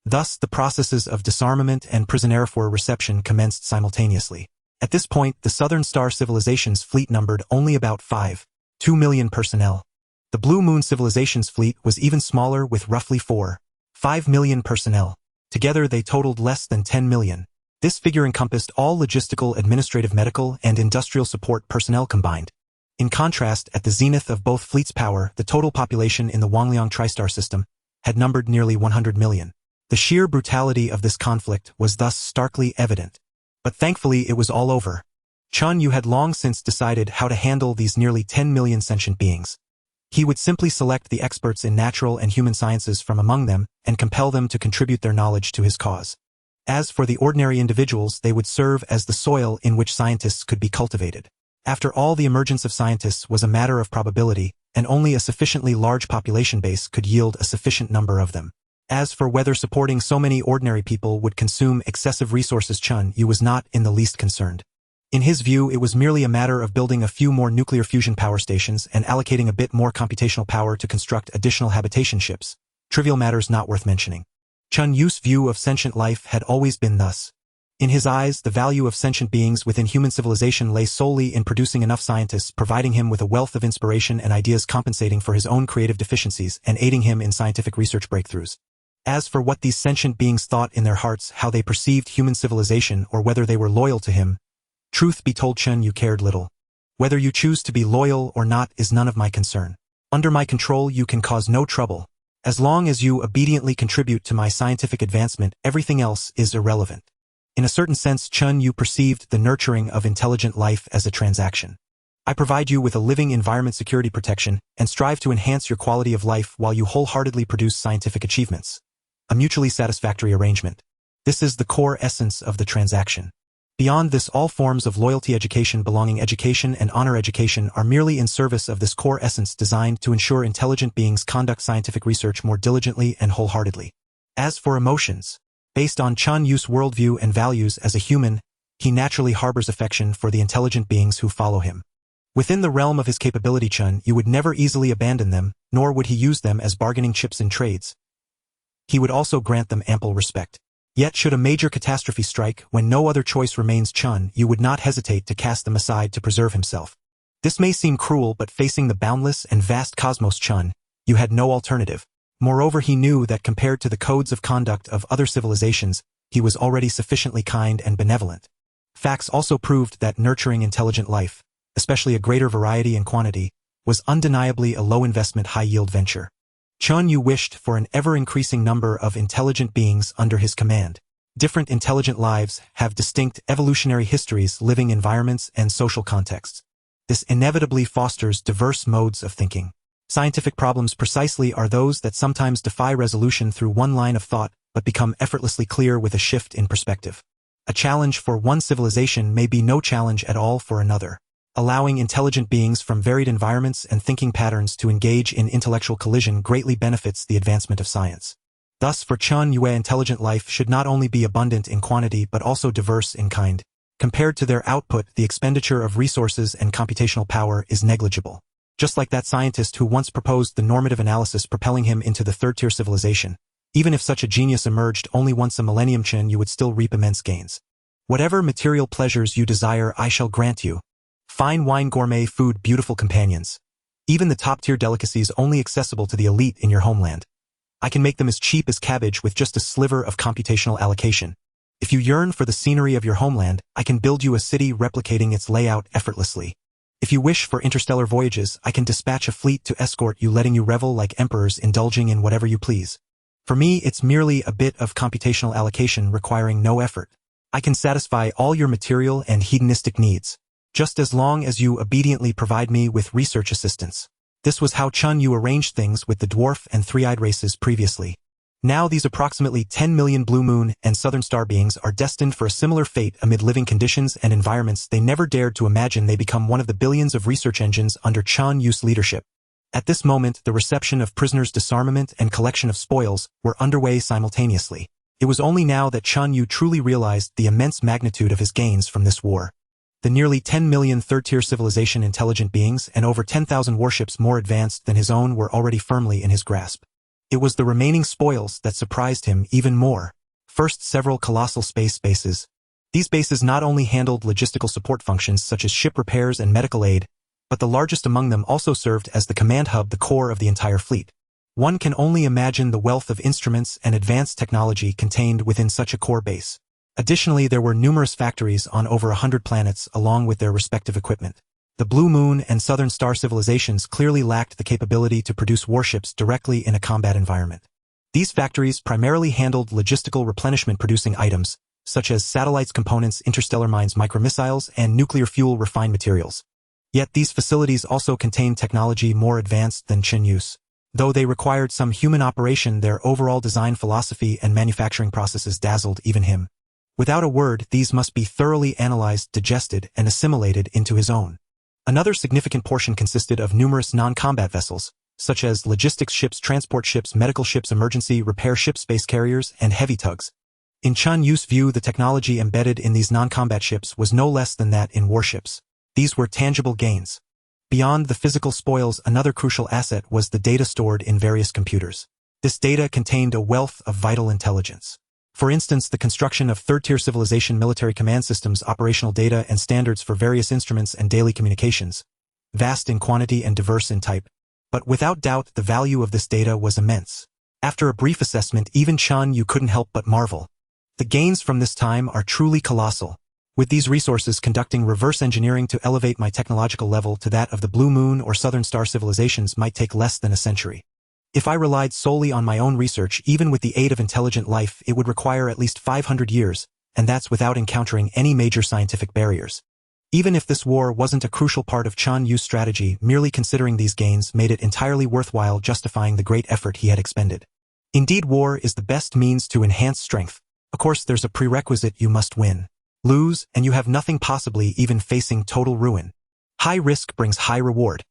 Thus, the processes of disarmament and prisoner-of-war reception commenced simultaneously. At this point, the Southern Star Civilization's fleet numbered only about 2 million personnel. The Blue Moon Civilization's fleet was even smaller, with roughly 5 million personnel. Together, they totaled less than 10 million. This figure encompassed all logistical, administrative, medical, and industrial support personnel combined. In contrast, at the zenith of both fleets' power, the total population in the Wangliang Tristar system had numbered nearly 100 million. The sheer brutality of this conflict was thus starkly evident. But thankfully, it was all over. Chen Yue had long since decided how to handle these nearly 10 million sentient beings. He would simply select the experts in natural and human sciences from among them and compel them to contribute their knowledge to his cause. As for the ordinary individuals, they would serve as the soil in which scientists could be cultivated. After all, the emergence of scientists was a matter of probability, and only a sufficiently large population base could yield a sufficient number of them. As for whether supporting so many ordinary people would consume excessive resources, Chen Yue was not in the least concerned. In his view, it was merely a matter of building a few more nuclear fusion power stations and allocating a bit more computational power to construct additional habitation ships. Trivial matters not worth mentioning. Chen Yue's view of sentient life had always been thus. In his eyes, the value of sentient beings within human civilization lay solely in producing enough scientists, providing him with a wealth of inspiration and ideas compensating for his own creative deficiencies and aiding him in scientific research breakthroughs. As for what these sentient beings thought in their hearts, how they perceived human civilization, or whether they were loyal to him, truth be told, Chen Yue cared little. Whether you choose to be loyal or not is none of my concern. Under my control you can cause no trouble. As long as you obediently contribute to my scientific advancement, everything else is irrelevant. In a certain sense, Chen Yue perceived the nurturing of intelligent life as a transaction. I provide you with a living environment security protection and strive to enhance your quality of life while you wholeheartedly produce scientific achievements. A mutually satisfactory arrangement. This is the core essence of the transaction. Beyond this, all forms of loyalty, education, belonging education, and honor education are merely in service of this core essence designed to ensure intelligent beings conduct scientific research more diligently and wholeheartedly. As for emotions, based on Chen Yue's worldview and values as a human, he naturally harbors affection for the intelligent beings who follow him. Within the realm of his capability, Chen Yue would never easily abandon them, nor would he use them as bargaining chips in trades. He would also grant them ample respect. Yet should a major catastrophe strike, when no other choice remains, Chen Yue would not hesitate to cast them aside to preserve himself. This may seem cruel, but facing the boundless and vast cosmos, Chen Yue had no alternative. Moreover, he knew that compared to the codes of conduct of other civilizations, he was already sufficiently kind and benevolent. Facts also proved that nurturing intelligent life, especially a greater variety and quantity, was undeniably a low-investment, high-yield venture. Chen Yue wished for an ever-increasing number of intelligent beings under his command. Different intelligent lives have distinct evolutionary histories, living environments, and social contexts. This inevitably fosters diverse modes of thinking. Scientific problems precisely are those that sometimes defy resolution through one line of thought, but become effortlessly clear with a shift in perspective. A challenge for one civilization may be no challenge at all for another. Allowing intelligent beings from varied environments and thinking patterns to engage in intellectual collision greatly benefits the advancement of science. Thus, for Chen Yue, intelligent life should not only be abundant in quantity but also diverse in kind. Compared to their output, the expenditure of resources and computational power is negligible. Just like that scientist who once proposed the normative analysis propelling him into the third-tier civilization. Even if such a genius emerged only once a millennium, Chen Yue would still reap immense gains. Whatever material pleasures you desire, I shall grant you. Fine wine, gourmet food, beautiful companions. Even the top-tier delicacies only accessible to the elite in your homeland. I can make them as cheap as cabbage with just a sliver of computational allocation. If you yearn for the scenery of your homeland, I can build you a city replicating its layout effortlessly. If you wish for interstellar voyages, I can dispatch a fleet to escort you, letting you revel like emperors, indulging in whatever you please. For me, it's merely a bit of computational allocation requiring no effort. I can satisfy all your material and hedonistic needs, just as long as you obediently provide me with research assistance. This was how Chen Yue arranged things with the dwarf and three-eyed races previously. Now these approximately 10 million blue moon and southern star beings are destined for a similar fate amid living conditions and environments they never dared to imagine. They become one of the billions of research engines under Chen Yue's leadership. At this moment, the reception of prisoners, disarmament, and collection of spoils were underway simultaneously. It was only now that Chen Yue truly realized the immense magnitude of his gains from this war. The nearly 10 million third-tier civilization intelligent beings and over 10,000 warships more advanced than his own were already firmly in his grasp. It was the remaining spoils that surprised him even more. First, several colossal space bases. These bases not only handled logistical support functions such as ship repairs and medical aid, but the largest among them also served as the command hub, the core of the entire fleet. One can only imagine the wealth of instruments and advanced technology contained within such a core base. Additionally, there were numerous factories on over 100 planets along with their respective equipment. The Blue Moon and Southern Star civilizations clearly lacked the capability to produce warships directly in a combat environment. These factories primarily handled logistical replenishment, producing items such as satellites, components, interstellar mines, micromissiles, and nuclear fuel refined materials. Yet these facilities also contained technology more advanced than Chen Yue's. Though they required some human operation, their overall design philosophy and manufacturing processes dazzled even him. Without a word, these must be thoroughly analyzed, digested, and assimilated into his own. Another significant portion consisted of numerous non-combat vessels, such as logistics ships, transport ships, medical ships, emergency repair ships, space carriers, and heavy tugs. In Chen Yue's view, the technology embedded in these non-combat ships was no less than that in warships. These were tangible gains. Beyond the physical spoils, another crucial asset was the data stored in various computers. This data contained a wealth of vital intelligence. For instance, the construction of third-tier civilization military command systems, operational data, and standards for various instruments and daily communications. Vast in quantity and diverse in type. But without doubt, the value of this data was immense. After a brief assessment, even Chen Yue couldn't help but marvel. The gains from this time are truly colossal. With these resources, conducting reverse engineering to elevate my technological level to that of the Blue Moon or Southern Star civilizations might take less than a century. If I relied solely on my own research, even with the aid of intelligent life, it would require at least 500 years, and that's without encountering any major scientific barriers. Even if this war wasn't a crucial part of Chen Yue's strategy, merely considering these gains made it entirely worthwhile, justifying the great effort he had expended. Indeed, war is the best means to enhance strength. Of course, there's a prerequisite: you must win. Lose, and you have nothing, possibly even facing total ruin. High risk brings high reward.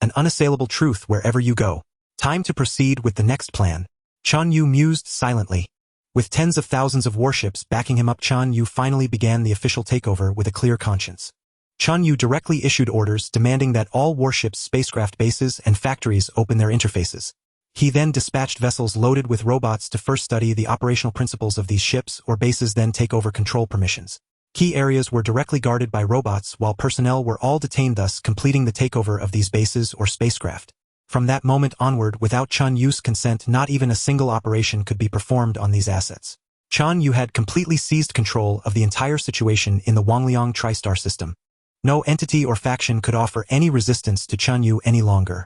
An unassailable truth wherever you go. Time to proceed with the next plan. Chen Yue mused silently. With tens of thousands of warships backing him up, Chen Yue finally began the official takeover with a clear conscience. Chen Yue directly issued orders demanding that all warships, spacecraft bases, and factories open their interfaces. He then dispatched vessels loaded with robots to first study the operational principles of these ships or bases, then take over control permissions. Key areas were directly guarded by robots, while personnel were all detained, thus completing the takeover of these bases or spacecraft. From that moment onward, without Chen Yue's consent, not even a single operation could be performed on these assets. Chen Yue had completely seized control of the entire situation in the Wangliang tri-star system. No entity or faction could offer any resistance to Chen Yue any longer.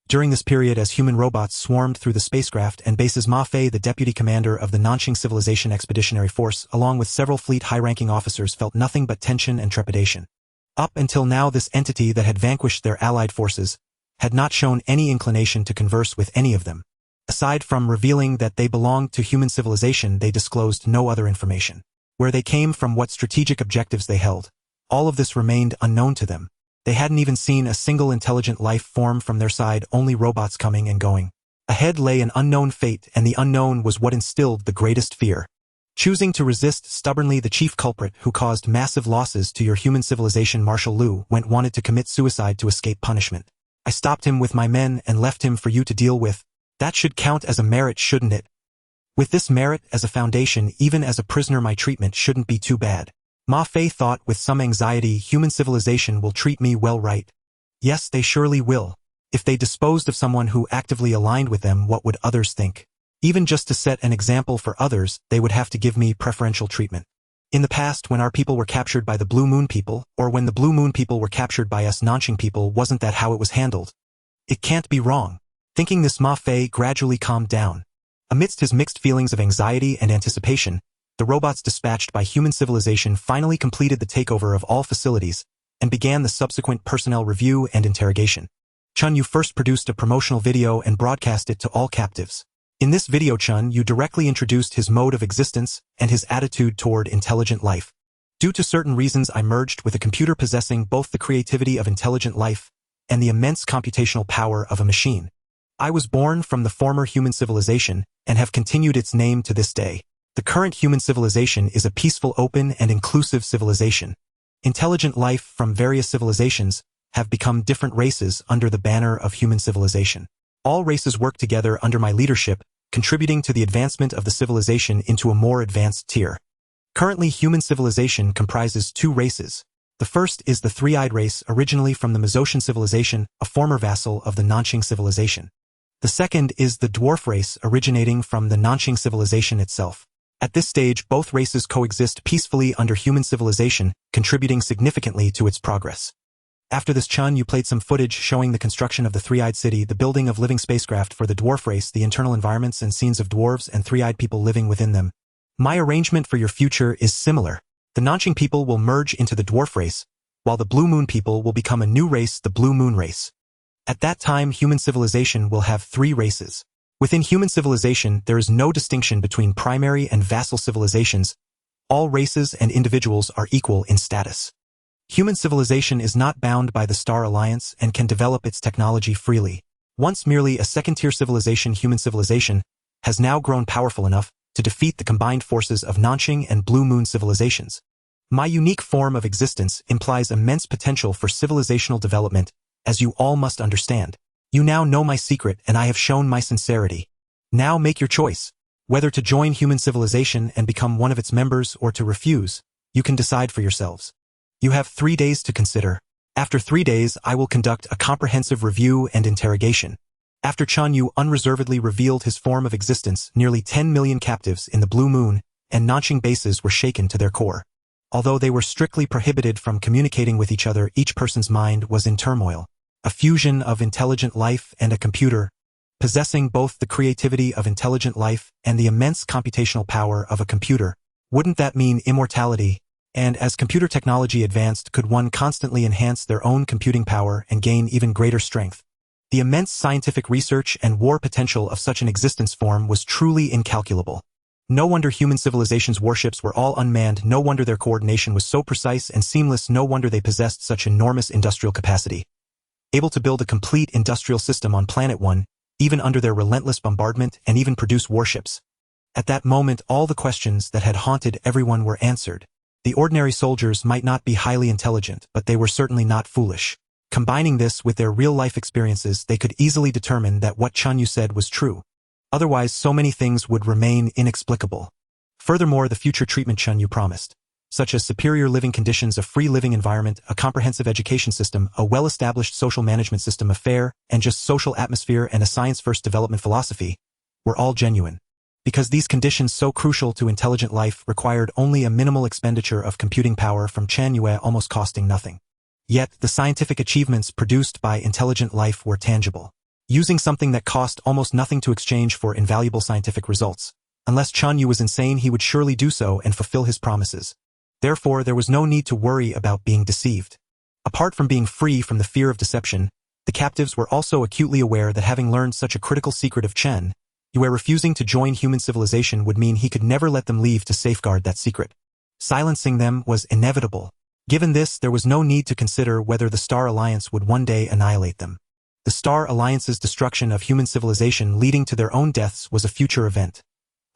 During this period, as human robots swarmed through the spacecraft and bases, Ma Fei, the deputy commander of the Nanqing Civilization Expeditionary Force, along with several fleet high-ranking officers, felt nothing but tension and trepidation. Up until now, this entity that had vanquished their allied forces had not shown any inclination to converse with any of them. Aside from revealing that they belonged to human civilization, they disclosed no other information. Where they came from, what strategic objectives they held. All of this remained unknown to them. They hadn't even seen a single intelligent life form from their side, only robots coming and going. Ahead lay an unknown fate, and the unknown was what instilled the greatest fear. Choosing to resist stubbornly the chief culprit who caused massive losses to your human civilization, Marshal Liu, wanted to commit suicide to escape punishment. I stopped him with my men and left him for you to deal with. That should count as a merit, shouldn't it? With this merit as a foundation, even as a prisoner, my treatment shouldn't be too bad. Ma Fei thought with some anxiety. Human civilization will treat me well, right? Yes, they surely will. If they disposed of someone who actively aligned with them, what would others think? Even just to set an example for others, they would have to give me preferential treatment. In the past, when our people were captured by the Blue Moon people, or when the Blue Moon people were captured by us Nanqing people, wasn't that how it was handled? It can't be wrong. Thinking this, Ma Fei gradually calmed down. Amidst his mixed feelings of anxiety and anticipation, the robots dispatched by human civilization finally completed the takeover of all facilities and began the subsequent personnel review and interrogation. Chen Yue first produced a promotional video and broadcast it to all captives. In this video, Chen Yue directly introduced his mode of existence and his attitude toward intelligent life. Due to certain reasons, I merged with a computer possessing both the creativity of intelligent life and the immense computational power of a machine. I was born from the former human civilization and have continued its name to this day. The current human civilization is a peaceful, open, and inclusive civilization. Intelligent life from various civilizations have become different races under the banner of human civilization. All races work together under my leadership, contributing to the advancement of the civilization into a more advanced tier. Currently, human civilization comprises two races. The first is the three-eyed race, originally from the Mezzotian civilization, a former vassal of the Nanqing civilization. The second is the dwarf race, originating from the Nanqing civilization itself. At this stage, both races coexist peacefully under human civilization, contributing significantly to its progress. After this, Chen Yue played some footage showing the construction of the three-eyed city, the building of living spacecraft for the dwarf race, the internal environments and scenes of dwarves and three-eyed people living within them. My arrangement for your future is similar. The Nanqing people will merge into the dwarf race, while the Blue Moon people will become a new race, the Blue Moon race. At that time, human civilization will have three races. Within human civilization, there is no distinction between primary and vassal civilizations. All races and individuals are equal in status. Human civilization is not bound by the Star Alliance and can develop its technology freely. Once merely a second-tier civilization, human civilization has now grown powerful enough to defeat the combined forces of Nanqing and Blue Moon civilizations. My unique form of existence implies immense potential for civilizational development, as you all must understand. You now know my secret, and I have shown my sincerity. Now make your choice. Whether to join human civilization and become one of its members or to refuse, you can decide for yourselves. You have 3 days to consider. After 3 days, I will conduct a comprehensive review and interrogation. After Chen Yue unreservedly revealed his form of existence, nearly 10 million captives in the Blue Moon and Nanqing bases were shaken to their core. Although they were strictly prohibited from communicating with each other, each person's mind was in turmoil. A fusion of intelligent life and a computer, possessing both the creativity of intelligent life and the immense computational power of a computer. Wouldn't that mean immortality? And as computer technology advanced, could one constantly enhance their own computing power and gain even greater strength? The immense scientific research and war potential of such an existence form was truly incalculable. No wonder human civilization's warships were all unmanned, no wonder their coordination was so precise and seamless, no wonder they possessed such enormous industrial capacity. Able to build a complete industrial system on Planet 1, even under their relentless bombardment, and even produce warships. At that moment, all the questions that had haunted everyone were answered. The ordinary soldiers might not be highly intelligent, but they were certainly not foolish. Combining this with their real-life experiences, they could easily determine that what Chen Yue said was true. Otherwise, so many things would remain inexplicable. Furthermore, the future treatment Chen Yue promised, such as superior living conditions, a free living environment, a comprehensive education system, a well-established social management system, a fair and just social atmosphere, and a science-first development philosophy, were all genuine. Because these conditions so crucial to intelligent life required only a minimal expenditure of computing power from Chen Yue, almost costing nothing. Yet, the scientific achievements produced by intelligent life were tangible. Using something that cost almost nothing to exchange for invaluable scientific results. Unless Chen Yue was insane, he would surely do so and fulfill his promises. Therefore, there was no need to worry about being deceived. Apart from being free from the fear of deception, the captives were also acutely aware that having learned such a critical secret of Chen Yue, refusing to join human civilization would mean he could never let them leave to safeguard that secret. Silencing them was inevitable. Given this, there was no need to consider whether the Star Alliance would one day annihilate them. The Star Alliance's destruction of human civilization leading to their own deaths was a future event,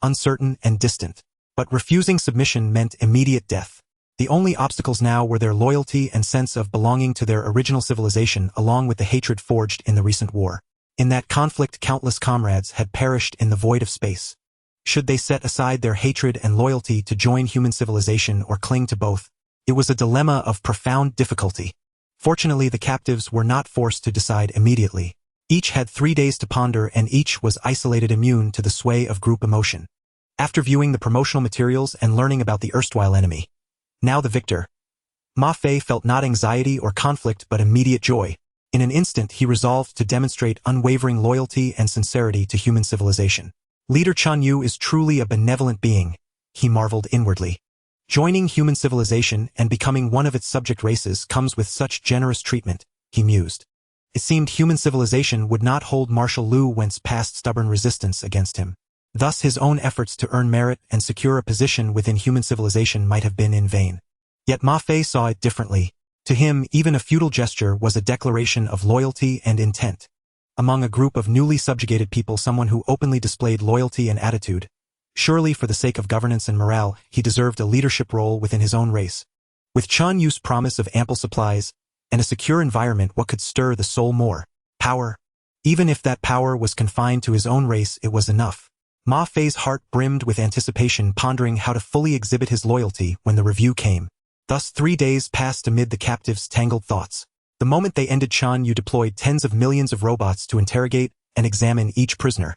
uncertain and distant. But refusing submission meant immediate death. The only obstacles now were their loyalty and sense of belonging to their original civilization, along with the hatred forged in the recent war. In that conflict, countless comrades had perished in the void of space. Should they set aside their hatred and loyalty to join human civilization or cling to both? It was a dilemma of profound difficulty. Fortunately, the captives were not forced to decide immediately. Each had 3 days to ponder, and each was isolated, immune to the sway of group emotion. After viewing the promotional materials and learning about the erstwhile enemy, now the victor, Ma Fei felt not anxiety or conflict but immediate joy. In an instant, he resolved to demonstrate unwavering loyalty and sincerity to human civilization. Leader Chen Yue is truly a benevolent being, he marveled inwardly. Joining human civilization and becoming one of its subject races comes with such generous treatment, he mused. It seemed human civilization would not hold Marshal Lu Wen's past stubborn resistance against him. Thus his own efforts to earn merit and secure a position within human civilization might have been in vain. Yet Ma Fei saw it differently. To him, even a futile gesture was a declaration of loyalty and intent. Among a group of newly subjugated people, someone who openly displayed loyalty and attitude, surely for the sake of governance and morale, he deserved a leadership role within his own race. With Chen Yue's promise of ample supplies and a secure environment, what could stir the soul more? Power. Even if that power was confined to his own race, it was enough. Ma Fei's heart brimmed with anticipation, pondering how to fully exhibit his loyalty when the review came. Thus 3 days passed amid the captives' tangled thoughts. The moment they ended, Chen Yue deployed tens of millions of robots to interrogate and examine each prisoner.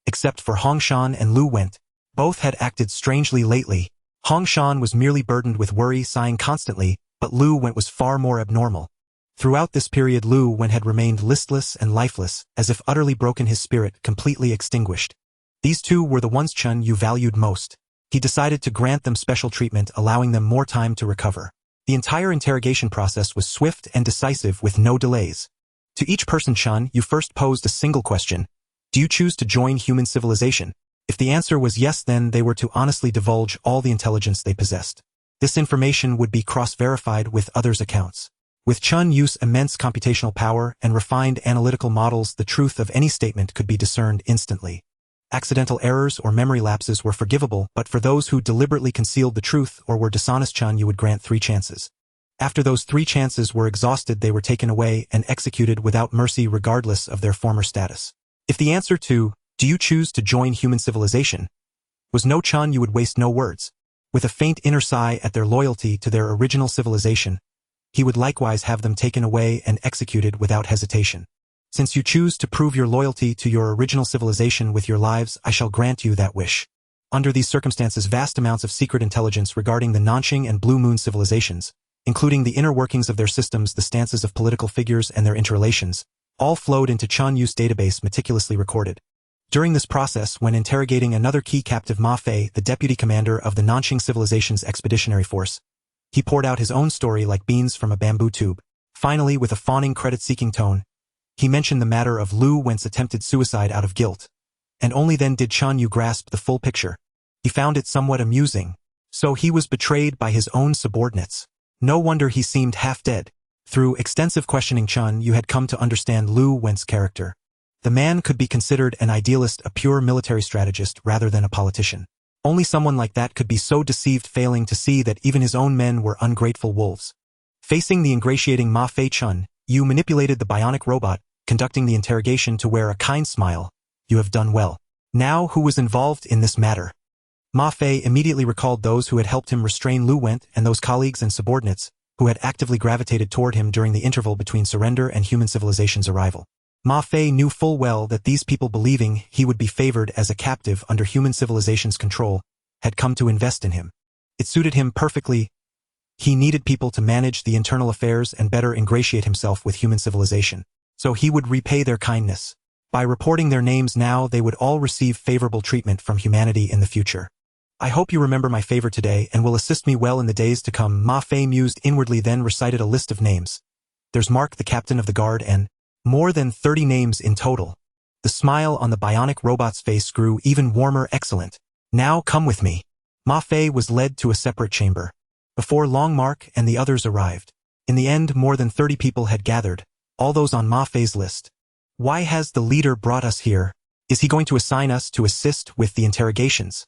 Except for Hongshan and Lu Wen. Both had acted strangely lately. Hongshan was merely burdened with worry, sighing constantly, but Lu Wen was far more abnormal. Throughout this period, Lu Wen had remained listless and lifeless, as if utterly broken, his spirit completely extinguished. These two were the ones Chen Yue valued most. He decided to grant them special treatment, allowing them more time to recover. The entire interrogation process was swift and decisive, with no delays. To each person, Chen Yue first posed a single question. Do you choose to join human civilization? If the answer was yes, then they were to honestly divulge all the intelligence they possessed. This information would be cross-verified with others' accounts. With Chen Yue's immense computational power and refined analytical models, the truth of any statement could be discerned instantly. Accidental errors or memory lapses were forgivable, but for those who deliberately concealed the truth or were dishonest, Chen Yue would grant 3 chances. After those 3 chances were exhausted, they were taken away and executed without mercy, regardless of their former status. If the answer to, "Do you choose to join human civilization?" Was no Chen Yue would waste no words. With a faint inner sigh at their loyalty to their original civilization, he would likewise have them taken away and executed without hesitation. Since you choose to prove your loyalty to your original civilization with your lives, I shall grant you that wish. Under these circumstances, vast amounts of secret intelligence regarding the Nanxing and Blue Moon civilizations, including the inner workings of their systems, the stances of political figures, and their interrelations, all flowed into Chen Yue's database meticulously recorded. During this process, when interrogating another key captive Ma Fei, the deputy commander of the Nanxing civilization's expeditionary force, he poured out his own story like beans from a bamboo tube. Finally, with a fawning credit-seeking tone, he mentioned the matter of Lu Wen's attempted suicide out of guilt. And only then did Chen Yue grasp the full picture. He found it somewhat amusing. So he was betrayed by his own subordinates. No wonder he seemed half dead. Through extensive questioning, Chen Yue had come to understand Lu Wen's character. The man could be considered an idealist, a pure military strategist rather than a politician. Only someone like that could be so deceived, failing to see that even his own men were ungrateful wolves. Facing the ingratiating Ma Fei, Chen Yue manipulated the bionic robot, conducting the interrogation to wear a kind smile. You have done well. Now, who was involved in this matter? Ma Fei immediately recalled those who had helped him restrain Lu Wen and those colleagues and subordinates who had actively gravitated toward him during the interval between surrender and human civilization's arrival. Ma Fei knew full well that these people, believing he would be favored as a captive under human civilization's control, had come to invest in him. It suited him perfectly. He needed people to manage the internal affairs and better ingratiate himself with human civilization. So he would repay their kindness. By reporting their names now, they would all receive favorable treatment from humanity in the future. I hope you remember my favor today and will assist me well in the days to come. Ma Fei mused inwardly, then recited a list of names. There's Mark, the captain of the guard, and more than 30 names in total. The smile on the bionic robot's face grew even warmer. Excellent. Now come with me. Ma Fei was led to a separate chamber. Before long, Mark and the others arrived. In the end, more than 30 people had gathered, all those on Ma Fei's list. Why has the leader brought us here? Is he going to assign us to assist with the interrogations?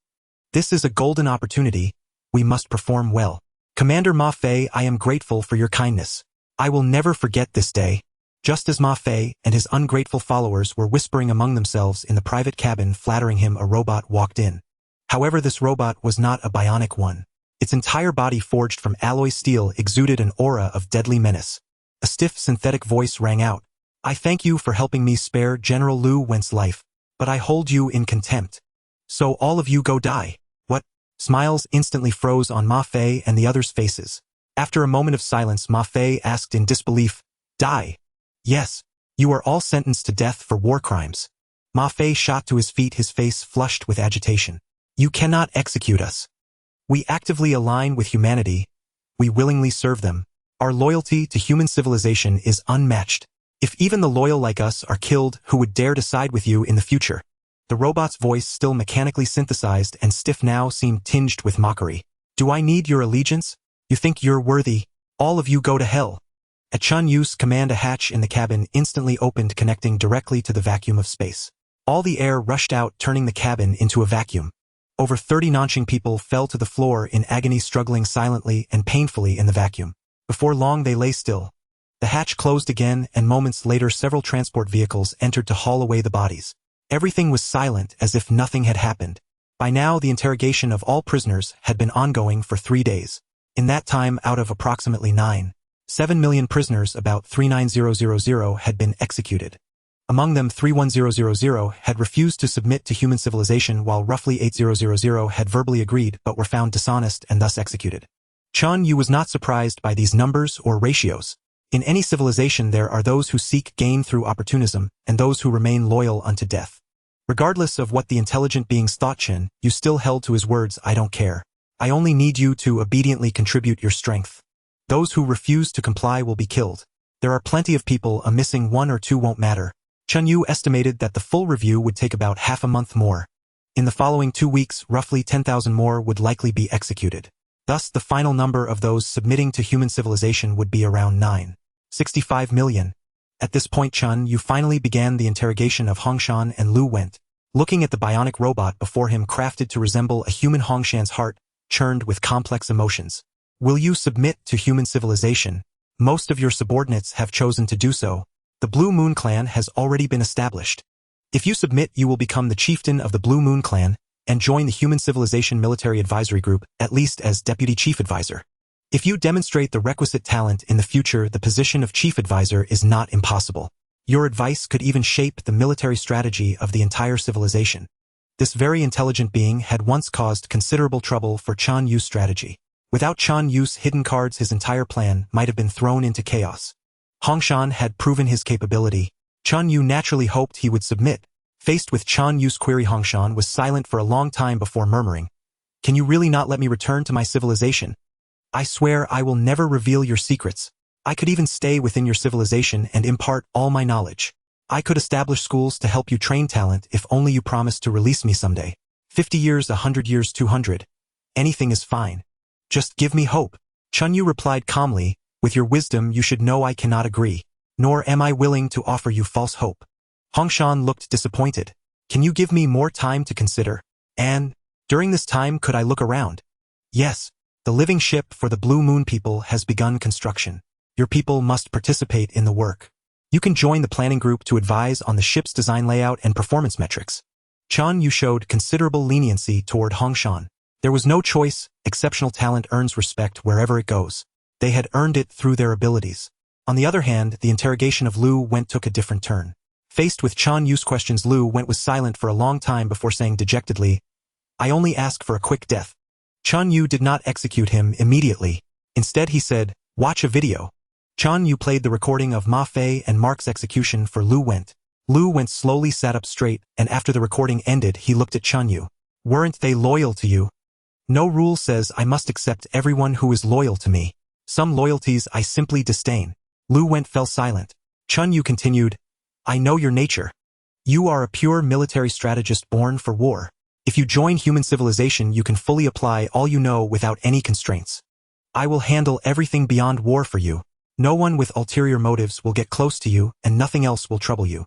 This is a golden opportunity. We must perform well. Commander Ma Fei, I am grateful for your kindness. I will never forget this day. Just as Ma Fei and his ungrateful followers were whispering among themselves in the private cabin flattering him, a robot walked in. However, this robot was not a bionic one. Its entire body, forged from alloy steel, exuded an aura of deadly menace. A stiff synthetic voice rang out. I thank you for helping me spare General Lu Wen's life, but I hold you in contempt. So all of you go die. What? Smiles instantly froze on Ma Fei and the others' faces. After a moment of silence, Ma Fei asked in disbelief, Die? Yes. You are all sentenced to death for war crimes. Ma Fei shot to his feet, his face flushed with agitation. You cannot execute us. We actively align with humanity. We willingly serve them. Our loyalty to human civilization is unmatched. If even the loyal like us are killed, who would dare to side with you in the future? The robot's voice, still mechanically synthesized and stiff now, seemed tinged with mockery. Do I need your allegiance? You think you're worthy? All of you go to hell. At Chen Yue's command, a hatch in the cabin instantly opened, connecting directly to the vacuum of space. All the air rushed out, turning the cabin into a vacuum. Over 30 Nanxing people fell to the floor in agony, struggling silently and painfully in the vacuum. Before long, they lay still. The hatch closed again, and moments later several transport vehicles entered to haul away the bodies. Everything was silent, as if nothing had happened. By now, the interrogation of all prisoners had been ongoing for 3 days. In that time, out of approximately 7 million prisoners, about 390,000 had been executed. Among them, 310,000 had refused to submit to human civilization, while roughly 80,000 had verbally agreed but were found dishonest and thus executed. Chen Yue was not surprised by these numbers or ratios. In any civilization, there are those who seek gain through opportunism and those who remain loyal unto death. Regardless of what the intelligent beings thought, Chen Yue still held to his words. I don't care. I only need you to obediently contribute your strength. Those who refuse to comply will be killed. There are plenty of people, a missing 1 or 2 won't matter. Chen Yue estimated that the full review would take about half a month more. In the following 2 weeks, roughly 10,000 more would likely be executed. Thus, the final number of those submitting to human civilization would be around 65 million. At this point, Chen Yue finally began the interrogation of Hongshan and Lu Wen. Looking at the bionic robot before him, crafted to resemble a human, Hongshan's heart churned with complex emotions. Will you submit to human civilization? Most of your subordinates have chosen to do so. The Blue Moon clan has already been established. If you submit, you will become the chieftain of the Blue Moon clan, and join the Human Civilization Military Advisory Group, at least as Deputy Chief Advisor. If you demonstrate the requisite talent in the future, the position of Chief Advisor is not impossible. Your advice could even shape the military strategy of the entire civilization. This very intelligent being had once caused considerable trouble for Chen Yue's strategy. Without Chen Yue's hidden cards, his entire plan might have been thrown into chaos. Hongshan had proven his capability. Chen Yue naturally hoped he would submit. Faced with Chen Yue's query, Hongshan was silent for a long time before murmuring, "Can you really not let me return to my civilization? I swear I will never reveal your secrets. I could even stay within your civilization and impart all my knowledge. I could establish schools to help you train talent if only you promise to release me someday. 50 years, 100 years, 200. Anything is fine. Just give me hope." Chen Yue replied calmly, "With your wisdom you should know I cannot agree, nor am I willing to offer you false hope." Hongshan looked disappointed. "Can you give me more time to consider? And, during this time, could I look around?" "Yes. The living ship for the Blue Moon people has begun construction. Your people must participate in the work. You can join the planning group to advise on the ship's design layout and performance metrics." Chen Yue showed considerable leniency toward Hongshan. There was no choice. Exceptional talent earns respect wherever it goes. They had earned it through their abilities. On the other hand, the interrogation of Lu Went took a different turn. Faced with Chen Yue's questions, Lu Went was silent for a long time before saying dejectedly, "I only ask for a quick death." Chen Yue did not execute him immediately. Instead he said, "Watch a video." Chen Yue played the recording of Ma Fei and Mark's execution for Lu Went. Lu Went slowly sat up straight, and after the recording ended he looked at Chen Yue. "Weren't they loyal to you?" "No rule says I must accept everyone who is loyal to me. Some loyalties I simply disdain." Lu Went fell silent. Chen Yue continued, "I know your nature. You are a pure military strategist born for war. If you join human civilization you can fully apply all you know without any constraints. I will handle everything beyond war for you. No one with ulterior motives will get close to you, and nothing else will trouble you.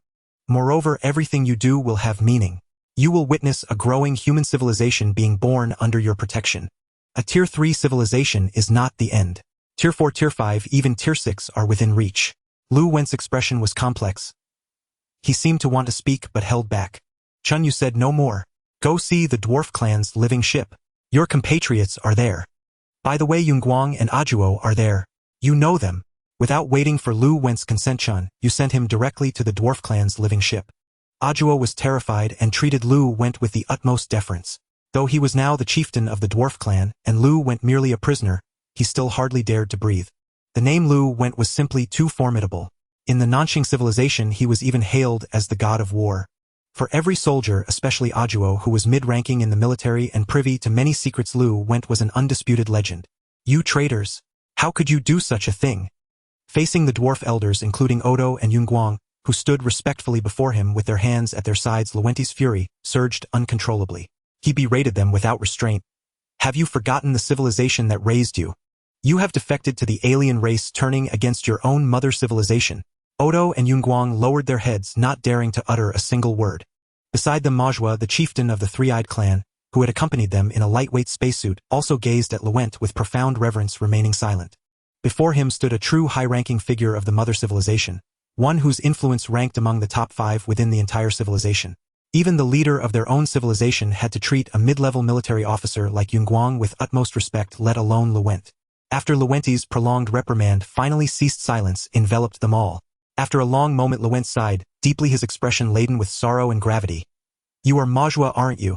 Moreover, everything you do will have meaning. You will witness a growing human civilization being born under your protection. A Tier 3 civilization is not the end. Tier 4, Tier 5, even Tier 6 are within reach." Lu Went's expression was complex. He seemed to want to speak but held back. Chen Yue said no more. "Go see the dwarf clan's living ship. Your compatriots are there. By the way, Yunguang and Ajuo are there. You know them." Without waiting for Lu Went's consent, Chen Yue sent him directly to the dwarf clan's living ship. Ajuo was terrified and treated Lu Went with the utmost deference. Though he was now the chieftain of the dwarf clan, and Lu Went merely a prisoner, he still hardly dared to breathe. The name Lu Went was simply too formidable. In the Nanxing civilization he was even hailed as the god of war. For every soldier, especially Ajuo, who was mid-ranking in the military and privy to many secrets, Lu Went was an undisputed legend. "You traitors! How could you do such a thing?" Facing the dwarf elders, including Odo and Yunguang, who stood respectfully before him with their hands at their sides, Lu Went's fury surged uncontrollably. He berated them without restraint. "Have you forgotten the civilization that raised you? You have defected to the alien race, turning against your own mother civilization." Odo and Yunguang lowered their heads, not daring to utter a single word. Beside them, Majua, the chieftain of the Three-Eyed Clan, who had accompanied them in a lightweight spacesuit, also gazed at Lu Went with profound reverence, remaining silent. Before him stood a true high-ranking figure of the mother civilization, one whose influence ranked among the top 5 within the entire civilization. Even the leader of their own civilization had to treat a mid-level military officer like Yunguang with utmost respect, let alone Lu Went. After Lu Went's prolonged reprimand finally ceased, silence enveloped them all. After a long moment Lu Went sighed, deeply, his expression laden with sorrow and gravity. "You are Majua, aren't you?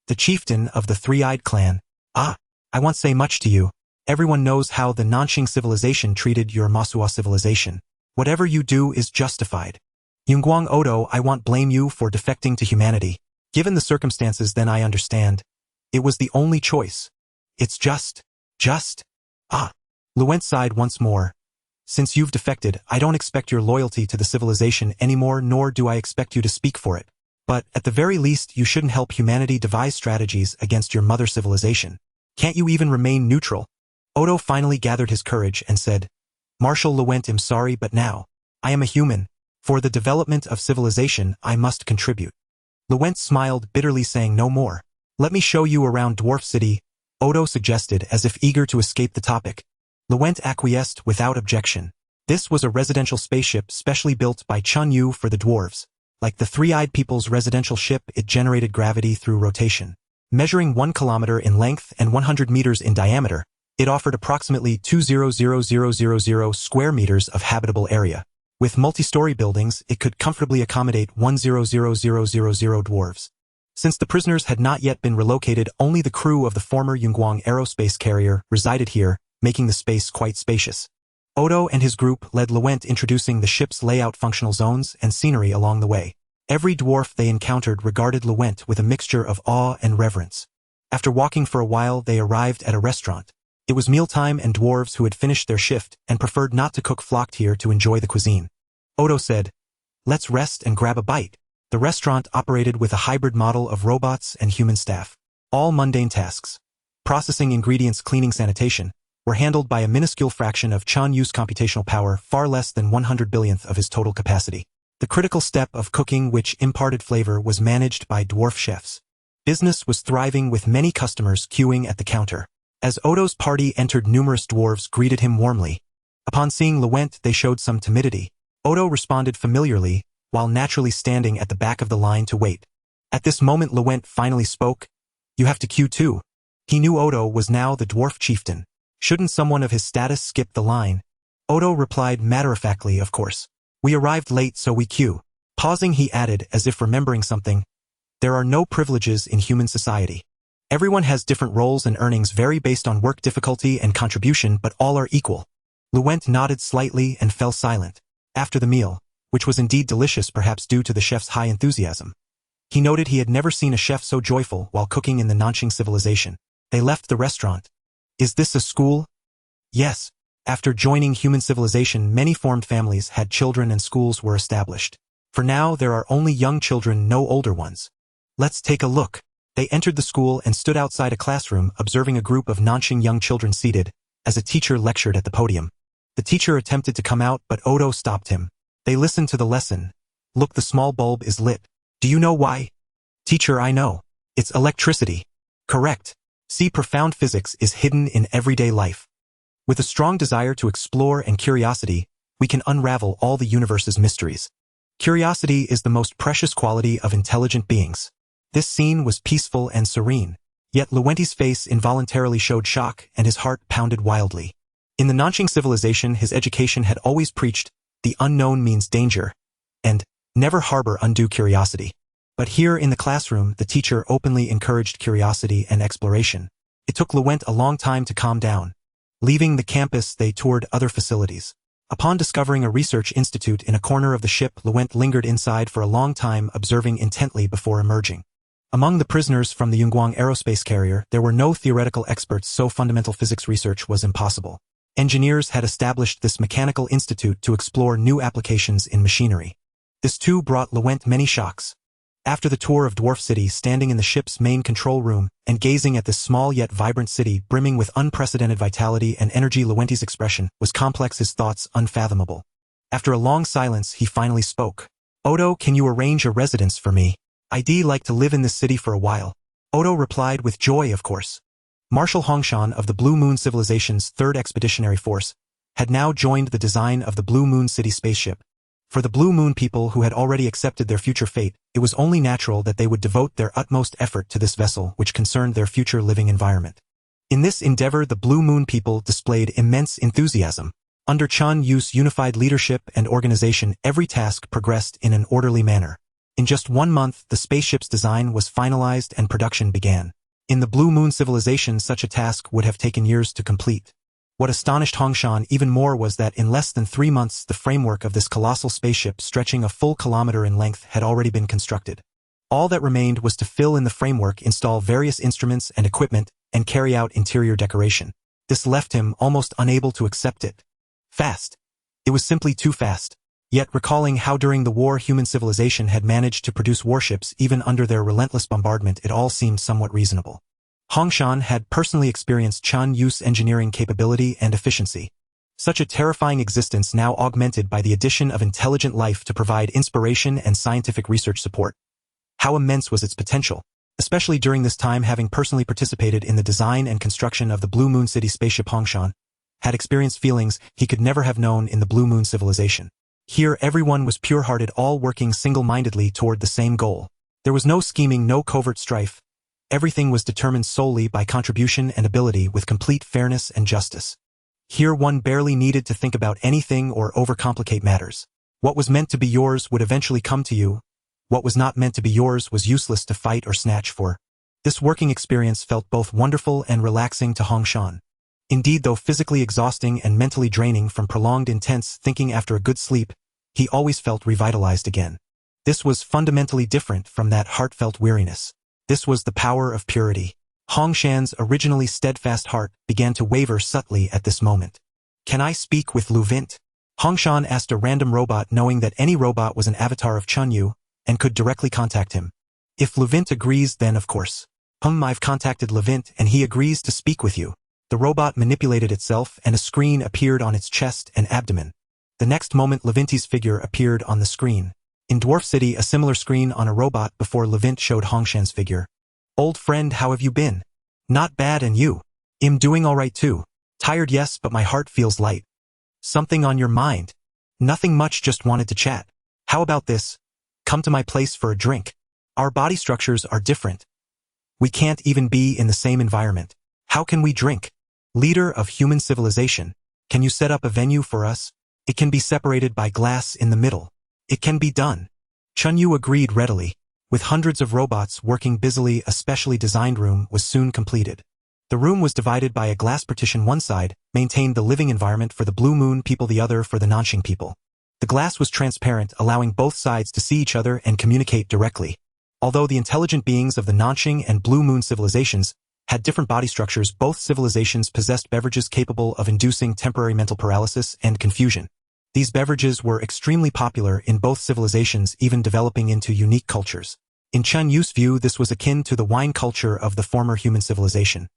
The chieftain of the Three-Eyed Clan. Ah, I won't say much to you. Everyone knows how the Nanxing civilization treated your Masua civilization. Whatever you do is justified. Yunguang, Odo, I won't blame you for defecting to humanity. Given the circumstances, then I understand. It was the only choice. It's just. Ah." Lu Went sighed once more. "Since you've defected, I don't expect your loyalty to the civilization anymore, nor do I expect you to speak for it. But, at the very least, you shouldn't help humanity devise strategies against your mother civilization. Can't you even remain neutral?" Odo finally gathered his courage and said, "Marshal Lu Went, I'm sorry, but now, I am a human. For the development of civilization, I must contribute." Lu Went smiled bitterly, saying no more. "Let me show you around Dwarf City," Odo suggested, as if eager to escape the topic. Lu Went acquiesced without objection. This was a residential spaceship specially built by Chen Yue for the dwarves. Like the Three-Eyed People's residential ship, it generated gravity through rotation. Measuring 1 kilometer in length and 100 meters in diameter, it offered approximately 200,000 square meters of habitable area. With multi-story buildings, it could comfortably accommodate 100,000 dwarves. Since the prisoners had not yet been relocated, only the crew of the former Yunguang aerospace carrier resided here, making the space quite spacious. Odo and his group led Luent, introducing the ship's layout, functional zones, and scenery along the way. Every dwarf they encountered regarded Luent with a mixture of awe and reverence. After walking for a while, they arrived at a restaurant. It was mealtime, and dwarves who had finished their shift and preferred not to cook flocked here to enjoy the cuisine. Odo said, "Let's rest and grab a bite." The restaurant operated with a hybrid model of robots and human staff. All mundane tasks, processing ingredients, cleaning, sanitation, were handled by a minuscule fraction of Chen Yue's computational power, far less than 100 billionth of his total capacity. The critical step of cooking, which imparted flavor, was managed by dwarf chefs. Business was thriving, with many customers queuing at the counter. As Odo's party entered, numerous dwarves greeted him warmly. Upon seeing Luent, they showed some timidity. Odo responded familiarly, while naturally standing at the back of the line to wait. At this moment, Luent finally spoke. "You have to queue too." He knew Odo was now the dwarf chieftain. Shouldn't someone of his status skip the line? Odo replied matter-of-factly, "Of course. We arrived late, so we queue." Pausing, he added, as if remembering something, "There are no privileges in human society. Everyone has different roles, and earnings vary based on work difficulty and contribution, but all are equal." Luent nodded slightly and fell silent. After the meal, which was indeed delicious, perhaps due to the chef's high enthusiasm, he noted he had never seen a chef so joyful while cooking in the Nanqing civilization. They left the restaurant. "Is this a school?" "Yes." After joining human civilization, many formed families had children and schools were established. For now, there are only young children, no older ones. "Let's take a look." They entered the school and stood outside a classroom, observing a group of Nanqing young children seated, as a teacher lectured at the podium. The teacher attempted to come out, but Odo stopped him. They listened to the lesson. "Look, the small bulb is lit. Do you know why?" "Teacher, I know. It's electricity." "Correct. See, profound physics is hidden in everyday life. With a strong desire to explore and curiosity, we can unravel all the universe's mysteries. Curiosity is the most precious quality of intelligent beings." This scene was peaceful and serene, yet Luenti's face involuntarily showed shock and his heart pounded wildly. In the Nanqing civilization, his education had always preached, "The unknown means danger," and "Never harbor undue curiosity." But here in the classroom, the teacher openly encouraged curiosity and exploration. It took Luent a long time to calm down. Leaving the campus, they toured other facilities. Upon discovering a research institute in a corner of the ship, Luent lingered inside for a long time, observing intently before emerging. Among the prisoners from the Yunguang aerospace carrier, there were no theoretical experts, so fundamental physics research was impossible. Engineers had established this mechanical institute to explore new applications in machinery. This too brought Luent many shocks. After the tour of Dwarf City, standing in the ship's main control room and gazing at this small yet vibrant city brimming with unprecedented vitality and energy, Luenti's expression was complex, his thoughts unfathomable. After a long silence, he finally spoke. "Odo, can you arrange a residence for me? I'd like to live in this city for a while." Odo replied with joy, "Of course." Marshal Hongshan of the Blue Moon Civilization's 3rd Expeditionary Force had now joined the design of the Blue Moon City spaceship. For the Blue Moon people who had already accepted their future fate, it was only natural that they would devote their utmost effort to this vessel, which concerned their future living environment. In this endeavor, the Blue Moon people displayed immense enthusiasm. Under Chen Yue's unified leadership and organization, every task progressed in an orderly manner. In just 1 month, the spaceship's design was finalized and production began. In the Blue Moon civilization, such a task would have taken years to complete. What astonished Hongshan even more was that in less than 3 months, the framework of this colossal spaceship, stretching a full kilometer in length, had already been constructed. All that remained was to fill in the framework, install various instruments and equipment, and carry out interior decoration. This left him almost unable to accept it. Fast. It was simply too fast. Yet recalling how during the war human civilization had managed to produce warships even under their relentless bombardment, it all seemed somewhat reasonable. Hongshan had personally experienced Chen Yue's engineering capability and efficiency. Such a terrifying existence, now augmented by the addition of intelligent life to provide inspiration and scientific research support. How immense was its potential, especially during this time, having personally participated in the design and construction of the Blue Moon City spaceship. Hongshan had experienced feelings he could never have known in the Blue Moon civilization. Here everyone was pure-hearted, all working single-mindedly toward the same goal. There was no scheming, no covert strife. Everything was determined solely by contribution and ability with complete fairness and justice. Here one barely needed to think about anything or overcomplicate matters. What was meant to be yours would eventually come to you. What was not meant to be yours was useless to fight or snatch for. This working experience felt both wonderful and relaxing to Hong Shan. Indeed, though physically exhausting and mentally draining from prolonged intense thinking after a good sleep, he always felt revitalized again. This was fundamentally different from that heartfelt weariness. This was the power of purity. Hong Shan's originally steadfast heart began to waver subtly at this moment. "Can I speak with Lu Vint?" Hong Shan asked a random robot, knowing that any robot was an avatar of Chen Yue and could directly contact him. "If Lu Vint agrees, then of course." "I've contacted Lu Vint and he agrees to speak with you." The robot manipulated itself and a screen appeared on its chest and abdomen. The next moment Lu Vint's figure appeared on the screen. In Dwarf City, a similar screen on a robot before Lu Vint showed Hong Shan's figure. "Old friend, how have you been?" "Not bad, and you?" "I'm doing alright too. Tired, yes, but my heart feels light." "Something on your mind?" "Nothing much, just wanted to chat." "How about this? Come to my place for a drink." "Our body structures are different. We can't even be in the same environment. How can we drink?" "Leader of human civilization, can you set up a venue for us? It can be separated by glass in the middle." "It can be done." Chen Yue agreed readily. With hundreds of robots working busily, a specially designed room was soon completed. The room was divided by a glass partition. One side maintained the living environment for the Blue Moon people, the other for the Nanxing people. The glass was transparent, allowing both sides to see each other and communicate directly. Although the intelligent beings of the Nanxing and Blue Moon civilizations had different body structures, both civilizations possessed beverages capable of inducing temporary mental paralysis and confusion. These beverages were extremely popular in both civilizations, even developing into unique cultures. In Chen Yue's view, this was akin to the wine culture of the former human civilization.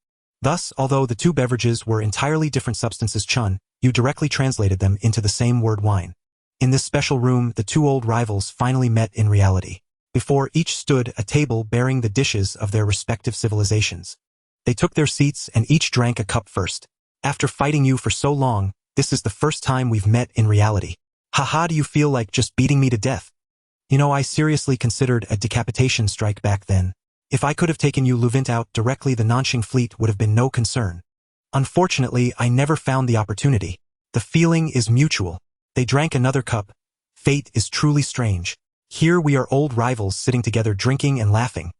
Thus, although the two beverages were entirely different substances, Chen Yue directly translated them into the same word, wine. In this special room, the two old rivals finally met in reality. Before each stood a table bearing the dishes of their respective civilizations. They took their seats and each drank a cup first. "After fighting you for so long, this is the first time we've met in reality. Haha, do you feel like just beating me to death? You know, I seriously considered a decapitation strike back then. If I could have taken you Lu Vint out directly, the Nanxing fleet would have been no concern. Unfortunately, I never found the opportunity. The feeling is mutual." They drank another cup. Fate is truly strange. Here we are, old rivals sitting together drinking and laughing.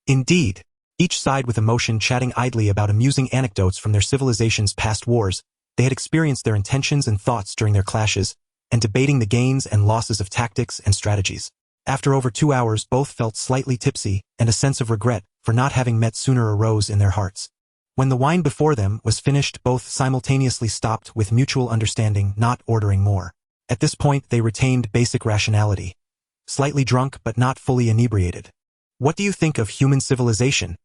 Indeed, each side with emotion chatting idly about amusing anecdotes from their civilization's past wars. They had experienced their intentions and thoughts during their clashes, and debating the gains and losses of tactics and strategies. After over 2 hours, both felt slightly tipsy, and a sense of regret for not having met sooner arose in their hearts. When the wine before them was finished, both simultaneously stopped with mutual understanding, not ordering more. At this point, they retained basic rationality. Slightly drunk but not fully inebriated. "What do you think of human civilization?"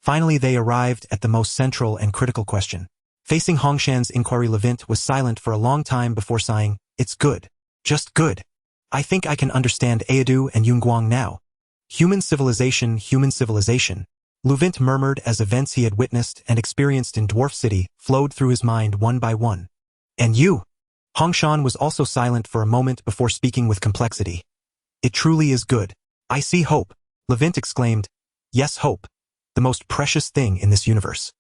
Finally, they arrived at the most central and critical question. Facing Hong Shan's inquiry, Lu Vint was silent for a long time before sighing, "It's good. Just good. I think I can understand Aadu and Yunguang now." Human civilization, Lu Vint murmured as events he had witnessed and experienced in Dwarf City flowed through his mind one by one. "And you?" Hong Shan was also silent for a moment before speaking with complexity. "It truly is good. I see hope." Lu Vint exclaimed, "Yes, hope. The most precious thing in this universe.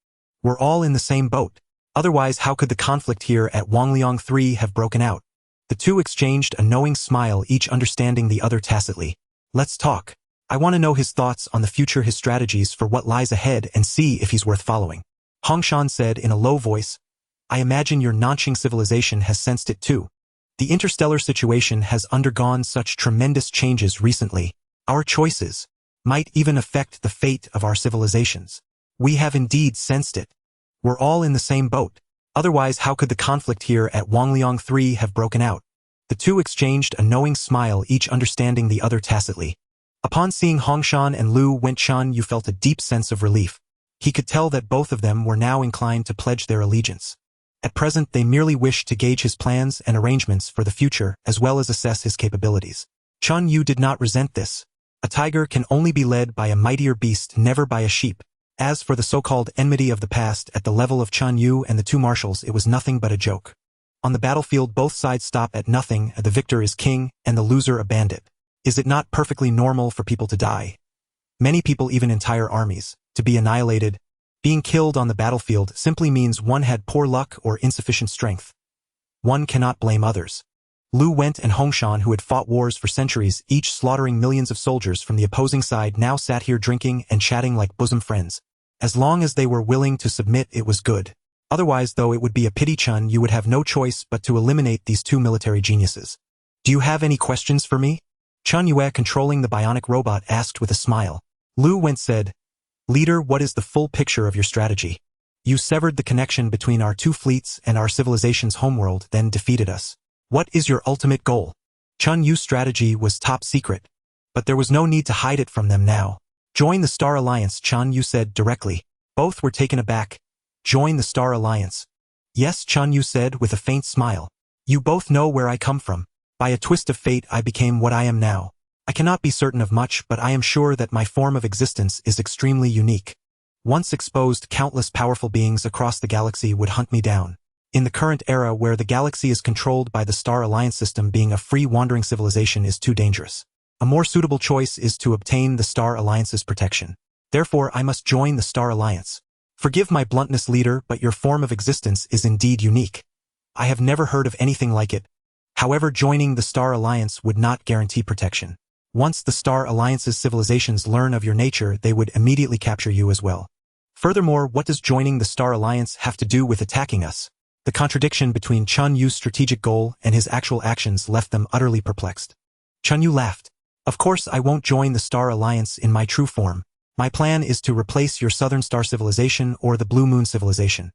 We're all in the same boat. Otherwise, how could the conflict here at Wangliang 3 have broken out?" The two exchanged a knowing smile, each understanding the other tacitly. "Let's talk. I want to know his thoughts on the future, his strategies for what lies ahead, and see if he's worth following." Hong Shan said in a low voice, "I imagine your Nanxing civilization has sensed it too. The interstellar situation has undergone such tremendous changes recently. Our choices might even affect the fate of our civilizations. We have indeed sensed it. We're all in the same boat. Otherwise, how could the conflict here at Wangliang 3 have broken out?" The two exchanged a knowing smile, each understanding the other tacitly. Upon seeing Hong Shan and Lu Vint, Chen Yue felt a deep sense of relief. He could tell that both of them were now inclined to pledge their allegiance. At present, they merely wished to gauge his plans and arrangements for the future, as well as assess his capabilities. Chen Yue did not resent this. A tiger can only be led by a mightier beast, never by a sheep. As for the so-called enmity of the past, at the level of Chen Yue and the two marshals, it was nothing but a joke. On the battlefield, both sides stop at nothing. The victor is king, and the loser a bandit. Is it not perfectly normal for people to die? Many people, even entire armies. To be annihilated, being killed on the battlefield simply means one had poor luck or insufficient strength. One cannot blame others. Lu Went and Hongshan, who had fought wars for centuries, each slaughtering millions of soldiers from the opposing side, now sat here drinking and chatting like bosom friends. As long as they were willing to submit, it was good. Otherwise, though, it would be a pity. Chen Yue would have no choice but to eliminate these two military geniuses. Do you have any questions for me? Chen Yue, controlling the bionic robot, asked with a smile. Lu Went said, Leader, what is the full picture of your strategy? You severed the connection between our two fleets and our civilization's homeworld, then defeated us. What is your ultimate goal? Chen Yu's strategy was top secret, but there was no need to hide it from them now. Join the Star Alliance, Chen Yue said directly. Both were taken aback. Join the Star Alliance. Yes, Chen Yue said with a faint smile. You both know where I come from. By a twist of fate, I became what I am now. I cannot be certain of much, but I am sure that my form of existence is extremely unique. Once exposed, countless powerful beings across the galaxy would hunt me down. In the current era where the galaxy is controlled by the Star Alliance system, being a free wandering civilization is too dangerous. A more suitable choice is to obtain the Star Alliance's protection. Therefore, I must join the Star Alliance. Forgive my bluntness, leader, but your form of existence is indeed unique. I have never heard of anything like it. However, joining the Star Alliance would not guarantee protection. Once the Star Alliance's civilizations learn of your nature, they would immediately capture you as well. Furthermore, what does joining the Star Alliance have to do with attacking us? The contradiction between Chen Yu's strategic goal and his actual actions left them utterly perplexed. Chen Yue laughed. Of course I won't join the Star Alliance in my true form. My plan is to replace your Southern Star Civilization or the Blue Moon Civilization.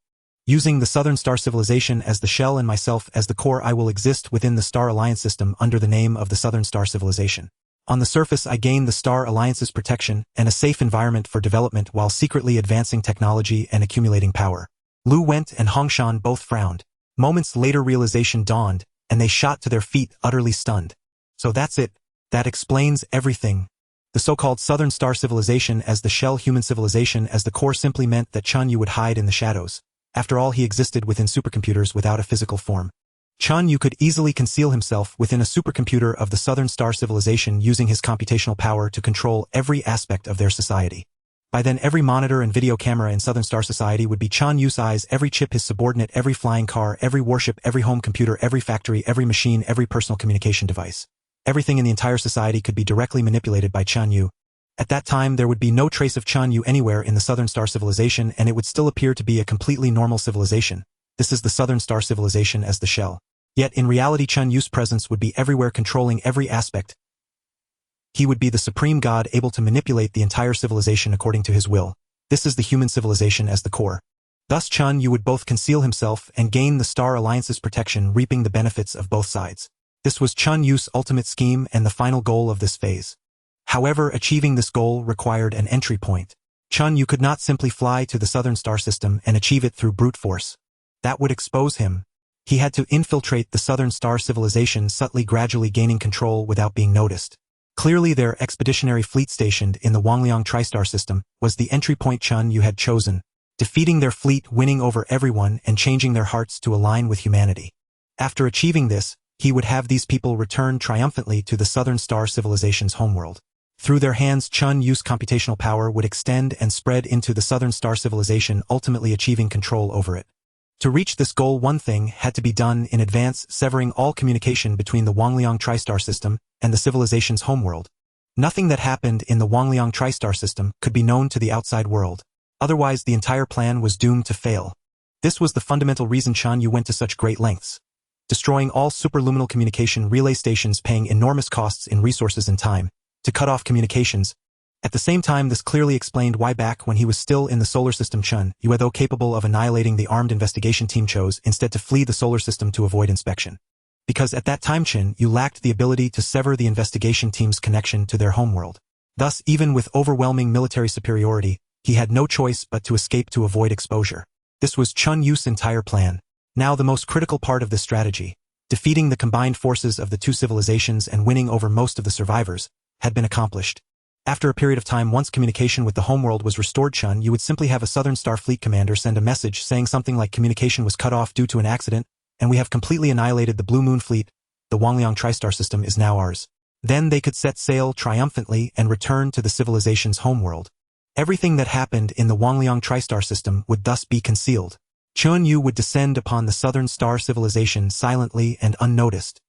Using the Southern Star Civilization as the shell and myself as the core, I will exist within the Star Alliance system under the name of the Southern Star Civilization. On the surface, I gain the Star Alliance's protection and a safe environment for development while secretly advancing technology and accumulating power. Lu Went and Hongshan both frowned. Moments later, realization dawned, and they shot to their feet, utterly stunned. So that's it. That explains everything. The so-called Southern Star Civilization as the shell, human civilization as the core, simply meant that Chen Yue would hide in the shadows. After all, he existed within supercomputers without a physical form. Chen Yue could easily conceal himself within a supercomputer of the Southern Star Civilization, using his computational power to control every aspect of their society. By then, every monitor and video camera in Southern Star Society would be Chen Yu's eyes, every chip his subordinate, every flying car, every warship, every home computer, every factory, every machine, every personal communication device. Everything in the entire society could be directly manipulated by Chen Yue. At that time, there would be no trace of Chen Yue anywhere in the Southern Star Civilization, and it would still appear to be a completely normal civilization. This is the Southern Star Civilization as the shell. Yet in reality, Chen Yu's presence would be everywhere, controlling every aspect. He would be the supreme god, able to manipulate the entire civilization according to his will. This is the human civilization as the core. Thus Chen Yue would both conceal himself and gain the Star Alliance's protection, reaping the benefits of both sides. This was Chen Yu's ultimate scheme and the final goal of this phase. However, achieving this goal required an entry point. Chen Yue could not simply fly to the Southern Star System and achieve it through brute force. That would expose him. He had to infiltrate the Southern Star Civilization, subtly, gradually gaining control without being noticed. Clearly, their expeditionary fleet stationed in the Wangliang Tristar system was the entry point Chen Yue had chosen, defeating their fleet, winning over everyone, and changing their hearts to align with humanity. After achieving this, he would have these people return triumphantly to the Southern Star Civilization's homeworld. Through their hands, Chen Yu's computational power would extend and spread into the Southern Star Civilization, ultimately achieving control over it. To reach this goal, one thing had to be done in advance, severing all communication between the Wangliang Tristar system and the civilization's homeworld. Nothing that happened in the Wangliang Tristar system could be known to the outside world. Otherwise, the entire plan was doomed to fail. This was the fundamental reason Chen Yue went to such great lengths, destroying all superluminal communication relay stations, paying enormous costs in resources and time to cut off communications. At the same time, this clearly explained why back when he was still in the solar system, Chen Yue, though capable of annihilating the armed investigation team, chose instead to flee the solar system to avoid inspection. Because at that time Chen Yue lacked the ability to sever the investigation team's connection to their homeworld. Thus, even with overwhelming military superiority, he had no choice but to escape to avoid exposure. This was Chen Yu's entire plan. Now the most critical part of this strategy, defeating the combined forces of the two civilizations and winning over most of the survivors, had been accomplished. After a period of time, once communication with the homeworld was restored, Chen Yue would simply have a Southern Star Fleet commander send a message saying something like, communication was cut off due to an accident, and we have completely annihilated the Blue Moon Fleet. The Wangliang Tristar system is now ours. Then they could set sail triumphantly and return to the civilization's homeworld. Everything that happened in the Wangliang Tristar system would thus be concealed. Chen Yue would descend upon the southern star civilization silently and unnoticed.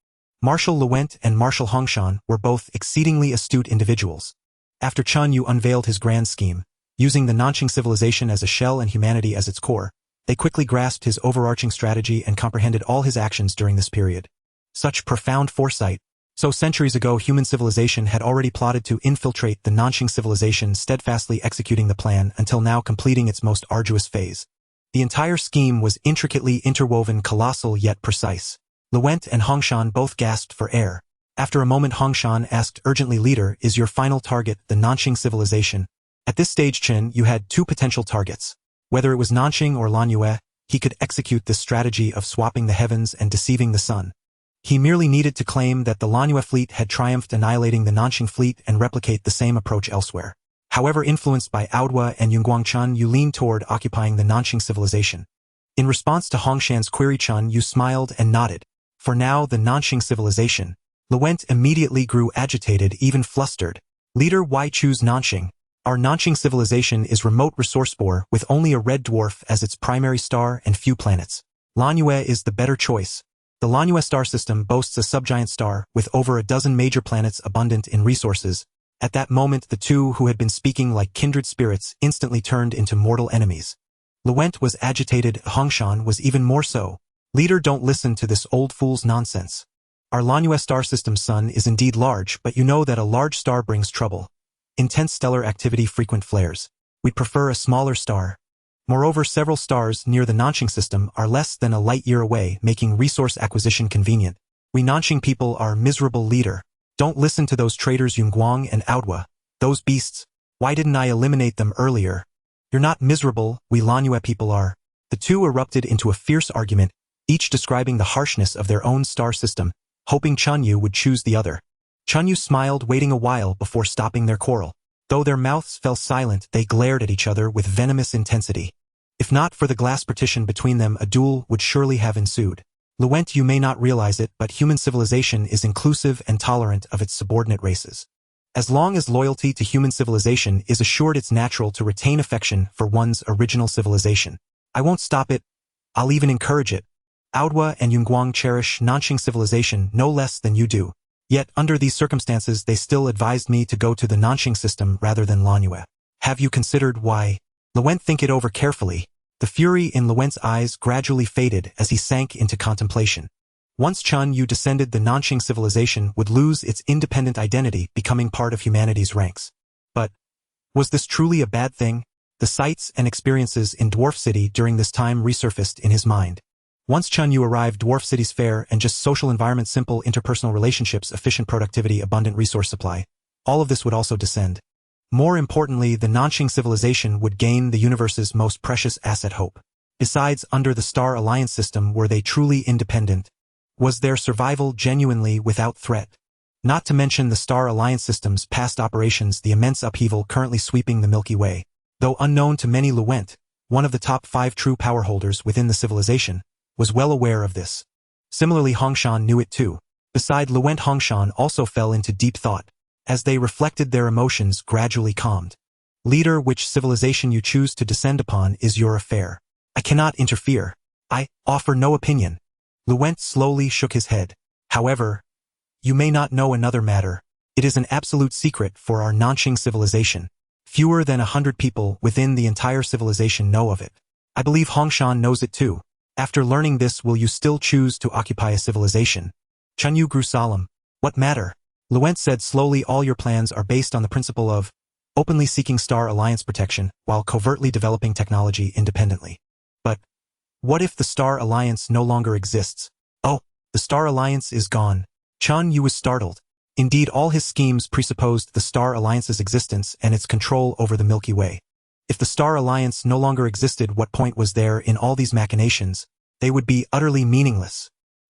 Marshal Luent and Marshal Hongshan were both exceedingly astute individuals. After Chen Yue unveiled his grand scheme, using the Nanqing civilization as a shell and humanity as its core, they quickly grasped his overarching strategy and comprehended all his actions during this period. Such profound foresight. So centuries ago human civilization had already plotted to infiltrate the Nanqing civilization, steadfastly executing the plan until now completing its most arduous phase. The entire scheme was intricately interwoven, colossal yet precise. Luent and Hongshan both gasped for air. After a moment Hongshan asked urgently, "Leader, is your final target the Nanqing civilization?" At this stage Chen Yue had two potential targets. Whether it was Nanqing or Lanyue, he could execute this strategy of swapping the heavens and deceiving the sun. He merely needed to claim that the Lanyue fleet had triumphed, annihilating the Nanqing fleet, and replicate the same approach elsewhere. However, influenced by Aodhua and Yunguang, Chen Yue leaned toward occupying the Nanqing civilization. In response to Hongshan's query, Chen Yue smiled and nodded. For now, the Nanqing civilization. Luent immediately grew agitated, even flustered. "Leader, why choose Nanqing? Our Nanqing civilization is remote, resource-poor, with only a red dwarf as its primary star and few planets. Lanyue is the better choice. The Lanyue star system boasts a subgiant star with over a dozen major planets abundant in resources." At that moment, the two who had been speaking like kindred spirits instantly turned into mortal enemies. Luent was agitated, Hongshan was even more so. "Leader, don't listen to this old fool's nonsense. Our Lanyue star system's sun is indeed large, but you know that a large star brings trouble. Intense stellar activity, frequent flares. We'd prefer a smaller star. Moreover, several stars near the Nanqing system are less than a light year away, making resource acquisition convenient. We Nanqing people are miserable, leader. Don't listen to those traitors Yunguang and Aodhua. Those beasts. Why didn't I eliminate them earlier? You're not miserable, we Lanyue people are." The two erupted into a fierce argument, each describing the harshness of their own star system, hoping Chen Yue would choose the other. Chen Yue smiled, waiting a while before stopping their quarrel. Though their mouths fell silent, they glared at each other with venomous intensity. If not for the glass partition between them, a duel would surely have ensued. Luent, you may not realize it, but human civilization is inclusive and tolerant of its subordinate races. As long as loyalty to human civilization is assured, it's natural to retain affection for one's original civilization. I won't stop it. I'll even encourage it. Aodhua and Yunguang cherish Nanqing civilization no less than you do. Yet, under these circumstances, they still advised me to go to the Nanqing system rather than Lanyue. Have you considered why? Luent, think it over carefully. The fury in Luent's eyes gradually faded as he sank into contemplation. Once Chen Yue descended, the Nanqing civilization would lose its independent identity, becoming part of humanity's ranks. But was this truly a bad thing? The sights and experiences in Dwarf City during this time resurfaced in his mind. Once Chen Yue arrived, Dwarf City's fair and just social environment, simple interpersonal relationships, efficient productivity, abundant resource supply. All of this would also descend. More importantly, the Nanqing civilization would gain the universe's most precious asset, hope. Besides, under the Star Alliance system, were they truly independent? Was their survival genuinely without threat? Not to mention the Star Alliance system's past operations, the immense upheaval currently sweeping the Milky Way. Though unknown to many, Luent, one of the top 5 true power holders within the civilization, was well aware of this. Similarly, Hongshan knew it too. Beside Luent, Hongshan also fell into deep thought. As they reflected, their emotions gradually calmed. "Leader, which civilization you choose to descend upon is your affair. I cannot interfere. I offer no opinion." Luent slowly shook his head. "However, you may not know another matter. It is an absolute secret for our Nanqing civilization. Fewer than 100 people within the entire civilization know of it. I believe Hongshan knows it too. After learning this, will you still choose to occupy a civilization?" Chen Yue grew solemn. "What matter?" Luent said slowly, "All your plans are based on the principle of openly seeking Star Alliance protection while covertly developing technology independently. But what if the Star Alliance no longer exists? Oh, the Star Alliance is gone." Chen Yue was startled. Indeed, all his schemes presupposed the Star Alliance's existence and its control over the Milky Way. If the Star Alliance no longer existed, what point was there in all these machinations? They would be utterly meaningless.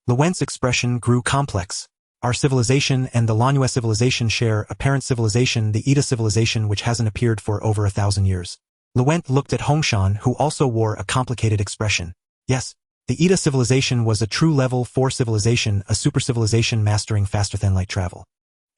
Luent's expression grew complex. Our civilization and the Lanyue civilization share a parent civilization, the Ida civilization, which hasn't appeared for over 1,000 years. Luent looked at Hongshan, who also wore a complicated expression. Yes, the Ida civilization was a true level 4 civilization, a super civilization mastering faster-than-light travel.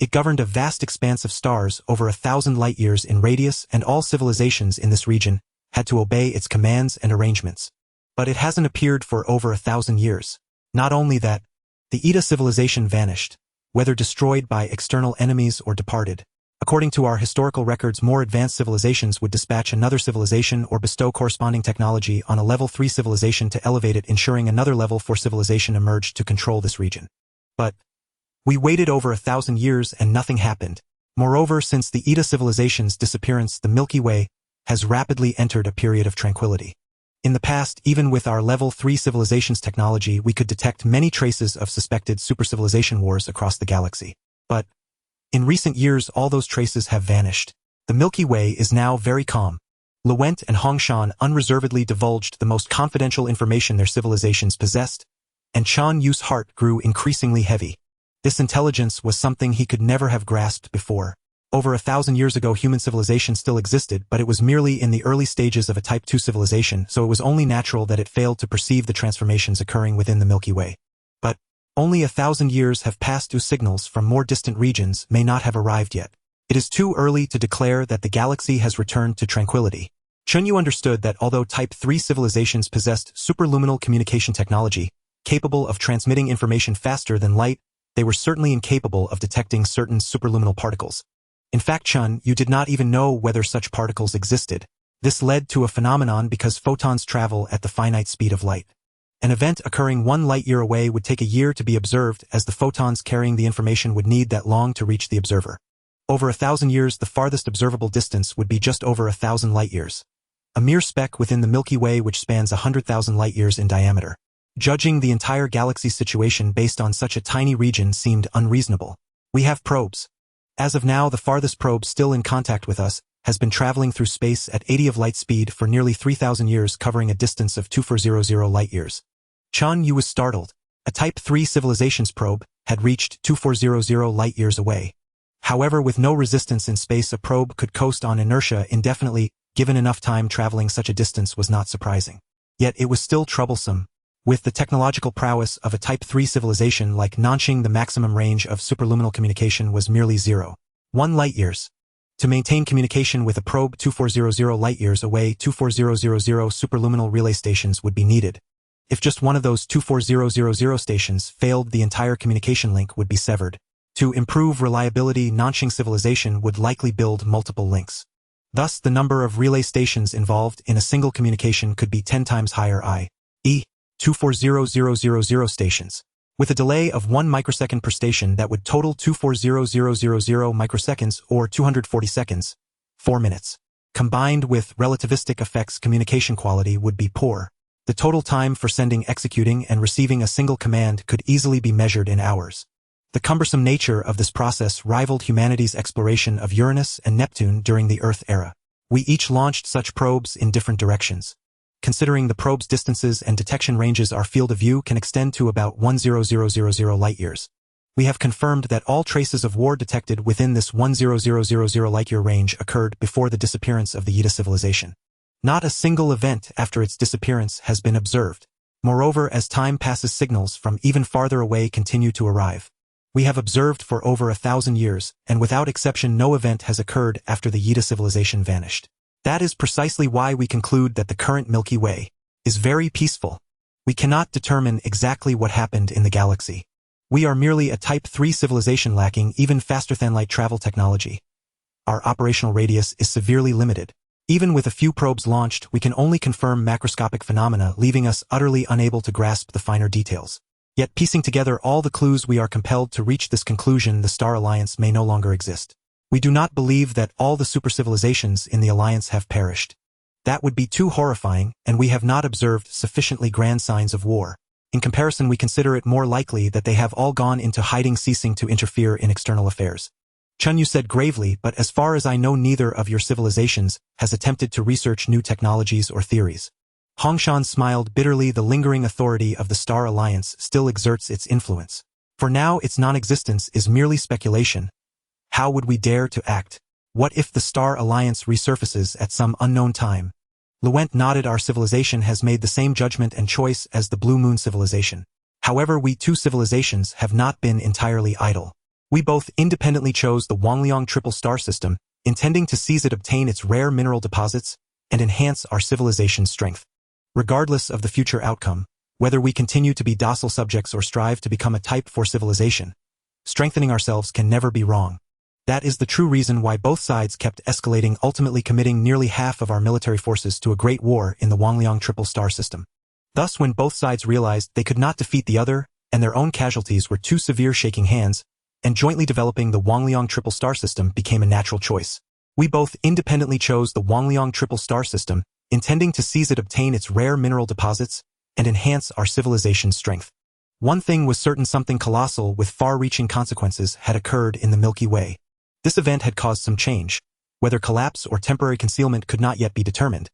It governed a vast expanse of stars over 1,000 light-years in radius, and all civilizations in this region had to obey its commands and arrangements. But it hasn't appeared for over 1,000 years. Not only that, the Eta civilization vanished, whether destroyed by external enemies or departed. According to our historical records, more advanced civilizations would dispatch another civilization or bestow corresponding technology on a level 3 civilization to elevate it, ensuring another level 4 civilization emerged to control this region. But we waited over 1,000 years and nothing happened. Moreover, since the Eta civilization's disappearance, the Milky Way has rapidly entered a period of tranquility. In the past, even with our level 3 civilization's technology, we could detect many traces of suspected supercivilization wars across the galaxy. But in recent years, all those traces have vanished. The Milky Way is now very calm. Luent and Hongshan unreservedly divulged the most confidential information their civilizations possessed, and Chen Yue's heart grew increasingly heavy. This intelligence was something he could never have grasped before. Over 1,000 years ago, human civilization still existed, but it was merely in the early stages of a Type 2 civilization, so it was only natural that it failed to perceive the transformations occurring within the Milky Way. But only 1,000 years have passed, whose signals from more distant regions may not have arrived yet. It is too early to declare that the galaxy has returned to tranquility. Chen Yue understood that although Type 3 civilizations possessed superluminal communication technology, capable of transmitting information faster than light, they were certainly incapable of detecting certain superluminal particles. In fact, Chen Yue did not even know whether such particles existed. This led to a phenomenon because photons travel at the finite speed of light. An event occurring 1 light-year away would take a year to be observed, as the photons carrying the information would need that long to reach the observer. Over 1,000 years, the farthest observable distance would be just over 1,000 light-years. A mere speck within the Milky Way, which spans 100,000 light-years in diameter. Judging the entire galaxy's situation based on such a tiny region seemed unreasonable. We have probes. As of now, the farthest probe still in contact with us has been traveling through space at 80 of light speed for nearly 3,000 years, covering a distance of 2400 light-years. Chen Yue was startled. A Type 3 civilization's probe had reached 2400 light-years away. However, with no resistance in space, a probe could coast on inertia indefinitely. Given enough time, traveling such a distance was not surprising. Yet it was still troublesome. With the technological prowess of a Type 3 civilization like Nanxing, the maximum range of superluminal communication was merely 0.1 light-years. To maintain communication with a probe 2400 light-years away, 24000 superluminal relay stations would be needed. If just one of those 24000 stations failed, the entire communication link would be severed. To improve reliability, Nanxing civilization would likely build multiple links. Thus, the number of relay stations involved in a single communication could be 10 times higher, i.e., 240000 stations. With a delay of 1 microsecond per station, that would total 240000 microseconds, or 240 seconds, 4 minutes. Combined with relativistic effects, communication quality would be poor. The total time for sending, executing, and receiving a single command could easily be measured in hours. The cumbersome nature of this process rivaled humanity's exploration of Uranus and Neptune during the Earth era. We each launched such probes in different directions. Considering the probe's distances and detection ranges, our field of view can extend to about 10000 light-years. We have confirmed that all traces of war detected within this 10000 light-year range occurred before the disappearance of the Eta civilization. Not a single event after its disappearance has been observed. Moreover, as time passes, signals from even farther away continue to arrive. We have observed for over 1,000 years, and without exception, no event has occurred after the Eta civilization vanished. That is precisely why we conclude that the current Milky Way is very peaceful. We cannot determine exactly what happened in the galaxy. We are merely a Type 3 civilization lacking even faster-than-light travel technology. Our operational radius is severely limited. Even with a few probes launched, we can only confirm macroscopic phenomena, leaving us utterly unable to grasp the finer details. Yet, piecing together all the clues, we are compelled to reach this conclusion: the Star Alliance may no longer exist. We do not believe that all the supercivilizations in the Alliance have perished. That would be too horrifying, and we have not observed sufficiently grand signs of war. In comparison, we consider it more likely that they have all gone into hiding, ceasing to interfere in external affairs. Chen Yue said gravely, but as far as I know, neither of your civilizations has attempted to research new technologies or theories. Hongshan smiled bitterly. The lingering authority of the Star Alliance still exerts its influence. For now, its non-existence is merely speculation. How would we dare to act? What if the Star Alliance resurfaces at some unknown time? Luent nodded. Our civilization has made the same judgment and choice as the Blue Moon civilization. However, we two civilizations have not been entirely idle. We both independently chose the Huoying triple star system, intending to seize it, obtain its rare mineral deposits, and enhance our civilization's strength. Regardless of the future outcome, whether we continue to be docile subjects or strive to become a type for civilization, strengthening ourselves can never be wrong. That is the true reason why both sides kept escalating, ultimately committing nearly half of our military forces to a great war in the Huoying triple star system. Thus, when both sides realized they could not defeat the other, and their own casualties were too severe, shaking hands, and jointly developing the Huoying triple star system became a natural choice. We both independently chose the Huoying triple star system, intending to seize it, obtain its rare mineral deposits, and enhance our civilization's strength. One thing was certain: something colossal with far-reaching consequences had occurred in the Milky Way. This event had caused some change. Whether collapse or temporary concealment could not yet be determined,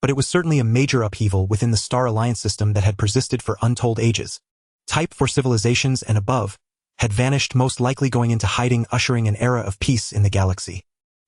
but it was certainly a major upheaval within the Star Alliance system that had persisted for untold ages. Type for civilizations and above had vanished, most likely going into hiding, ushering an era of peace in the galaxy.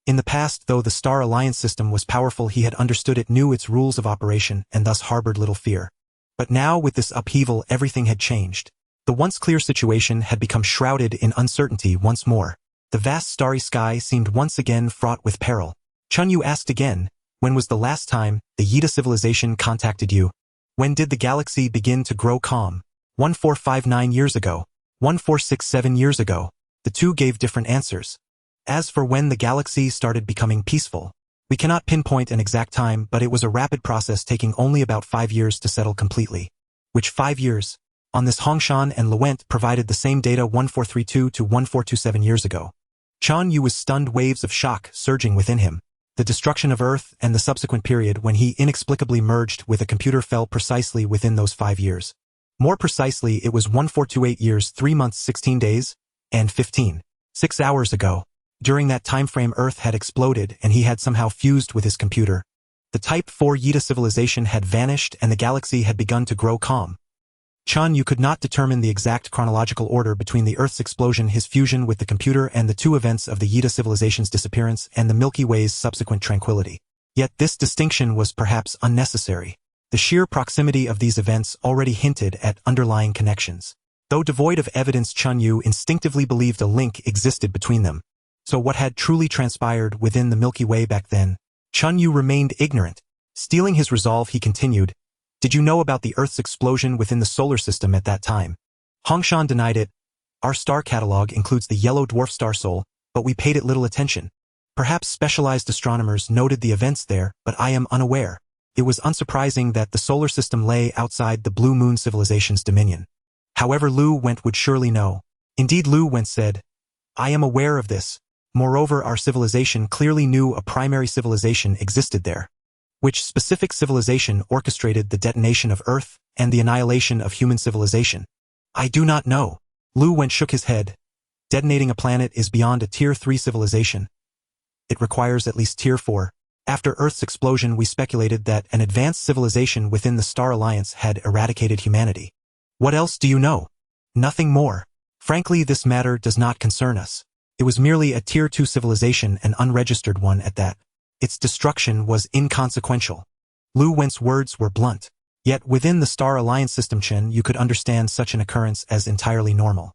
In the past, though the Star Alliance system was powerful, he had understood it, knew its rules of operation, and thus harbored little fear. But now, with this upheaval, everything had changed. The once clear situation had become shrouded in uncertainty once more. The vast starry sky seemed once again fraught with peril. Chen Yue asked again, "When was the last time the Yida civilization contacted you? When did the galaxy begin to grow calm?" 1459 years ago. 1467 years ago. The two gave different answers. As for when the galaxy started becoming peaceful, we cannot pinpoint an exact time, but it was a rapid process, taking only about 5 years to settle completely. Which 5 years? On this, Hongshan and Luent provided the same data 1432 to 1427 years ago. Chen Yue was stunned, waves of shock surging within him. The destruction of Earth and the subsequent period when he inexplicably merged with a computer fell precisely within those 5 years. More precisely, it was 1428 years, 3 months, 16 days, and 6 hours ago. During that time frame, Earth had exploded and he had somehow fused with his computer. The Type 4 Yida civilization had vanished and the galaxy had begun to grow calm. Chen Yue could not determine the exact chronological order between the Earth's explosion, his fusion with the computer, and the two events of the Yida civilization's disappearance and the Milky Way's subsequent tranquility. Yet this distinction was perhaps unnecessary. The sheer proximity of these events already hinted at underlying connections. Though devoid of evidence, Chen Yue instinctively believed a link existed between them. So what had truly transpired within the Milky Way back then? Chen Yue remained ignorant. Steeling his resolve, he continued, "Did you know about the Earth's explosion within the solar system at that time?" Hongshan denied it. "Our star catalog includes the yellow dwarf star Sol, but we paid it little attention. Perhaps specialized astronomers noted the events there, but I am unaware." It was unsurprising that the solar system lay outside the Blue Moon civilization's dominion. However, Lu Went would surely know. Indeed, Lu Went said, "I am aware of this. Moreover, our civilization clearly knew a primary civilization existed there. Which specific civilization orchestrated the detonation of Earth and the annihilation of human civilization?" "I do not know." Lu Went shook his head. "Detonating a planet is beyond a Tier 3 civilization. It requires at least Tier 4. After Earth's explosion, we speculated that an advanced civilization within the Star Alliance had eradicated humanity." "What else do you know?" "Nothing more. Frankly, this matter does not concern us. It was merely a Tier 2 civilization, an unregistered one at that. Its destruction was inconsequential." Lu Went's words were blunt. Yet within the Star Alliance system, Chen, you could understand such an occurrence as entirely normal.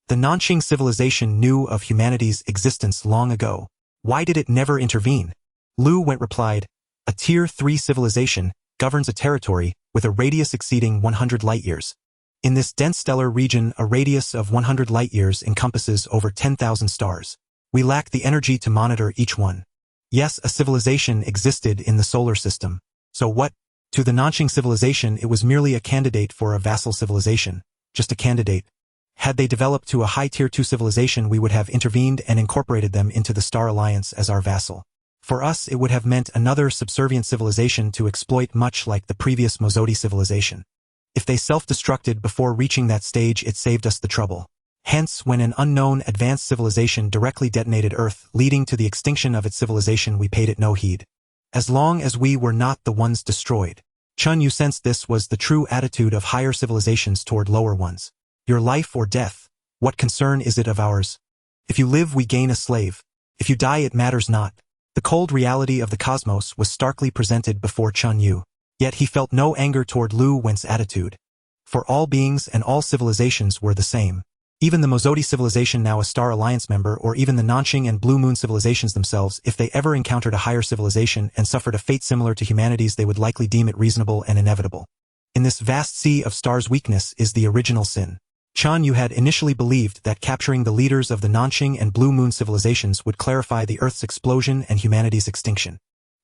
The Nanxing civilization knew of humanity's existence long ago. Why did it never intervene? Lu Went replied, "A Tier 3 civilization governs a territory with a radius exceeding 100 light-years. In this dense stellar region, a radius of 100 light-years encompasses over 10,000 stars. We lack the energy to monitor each one. Yes, a civilization existed in the solar system. So what? To the Nanxing civilization, it was merely a candidate for a vassal civilization. Just a candidate. Had they developed to a high Tier 2 civilization, we would have intervened and incorporated them into the Star Alliance as our vassal. For us, it would have meant another subservient civilization to exploit, much like the previous Mozodi civilization. If they self-destructed before reaching that stage, it saved us the trouble. Hence, when an unknown advanced civilization directly detonated Earth, leading to the extinction of its civilization, we paid it no heed. As long as we were not the ones destroyed." Chen Yue sensed this was the true attitude of higher civilizations toward lower ones. Your life or death, what concern is it of ours? If you live, we gain a slave. If you die, it matters not. The cold reality of the cosmos was starkly presented before Chen Yue. Yet he felt no anger toward Lu Went's attitude. For all beings and all civilizations were the same. Even the Mozodi civilization, now a Star Alliance member, or even the Nanxing and Blue Moon civilizations themselves, if they ever encountered a higher civilization and suffered a fate similar to humanity's, they would likely deem it reasonable and inevitable. In this vast sea of stars, weakness is the original sin. Chen Yue had initially believed that capturing the leaders of the Nanxing and Blue Moon civilizations would clarify the Earth's explosion and humanity's extinction.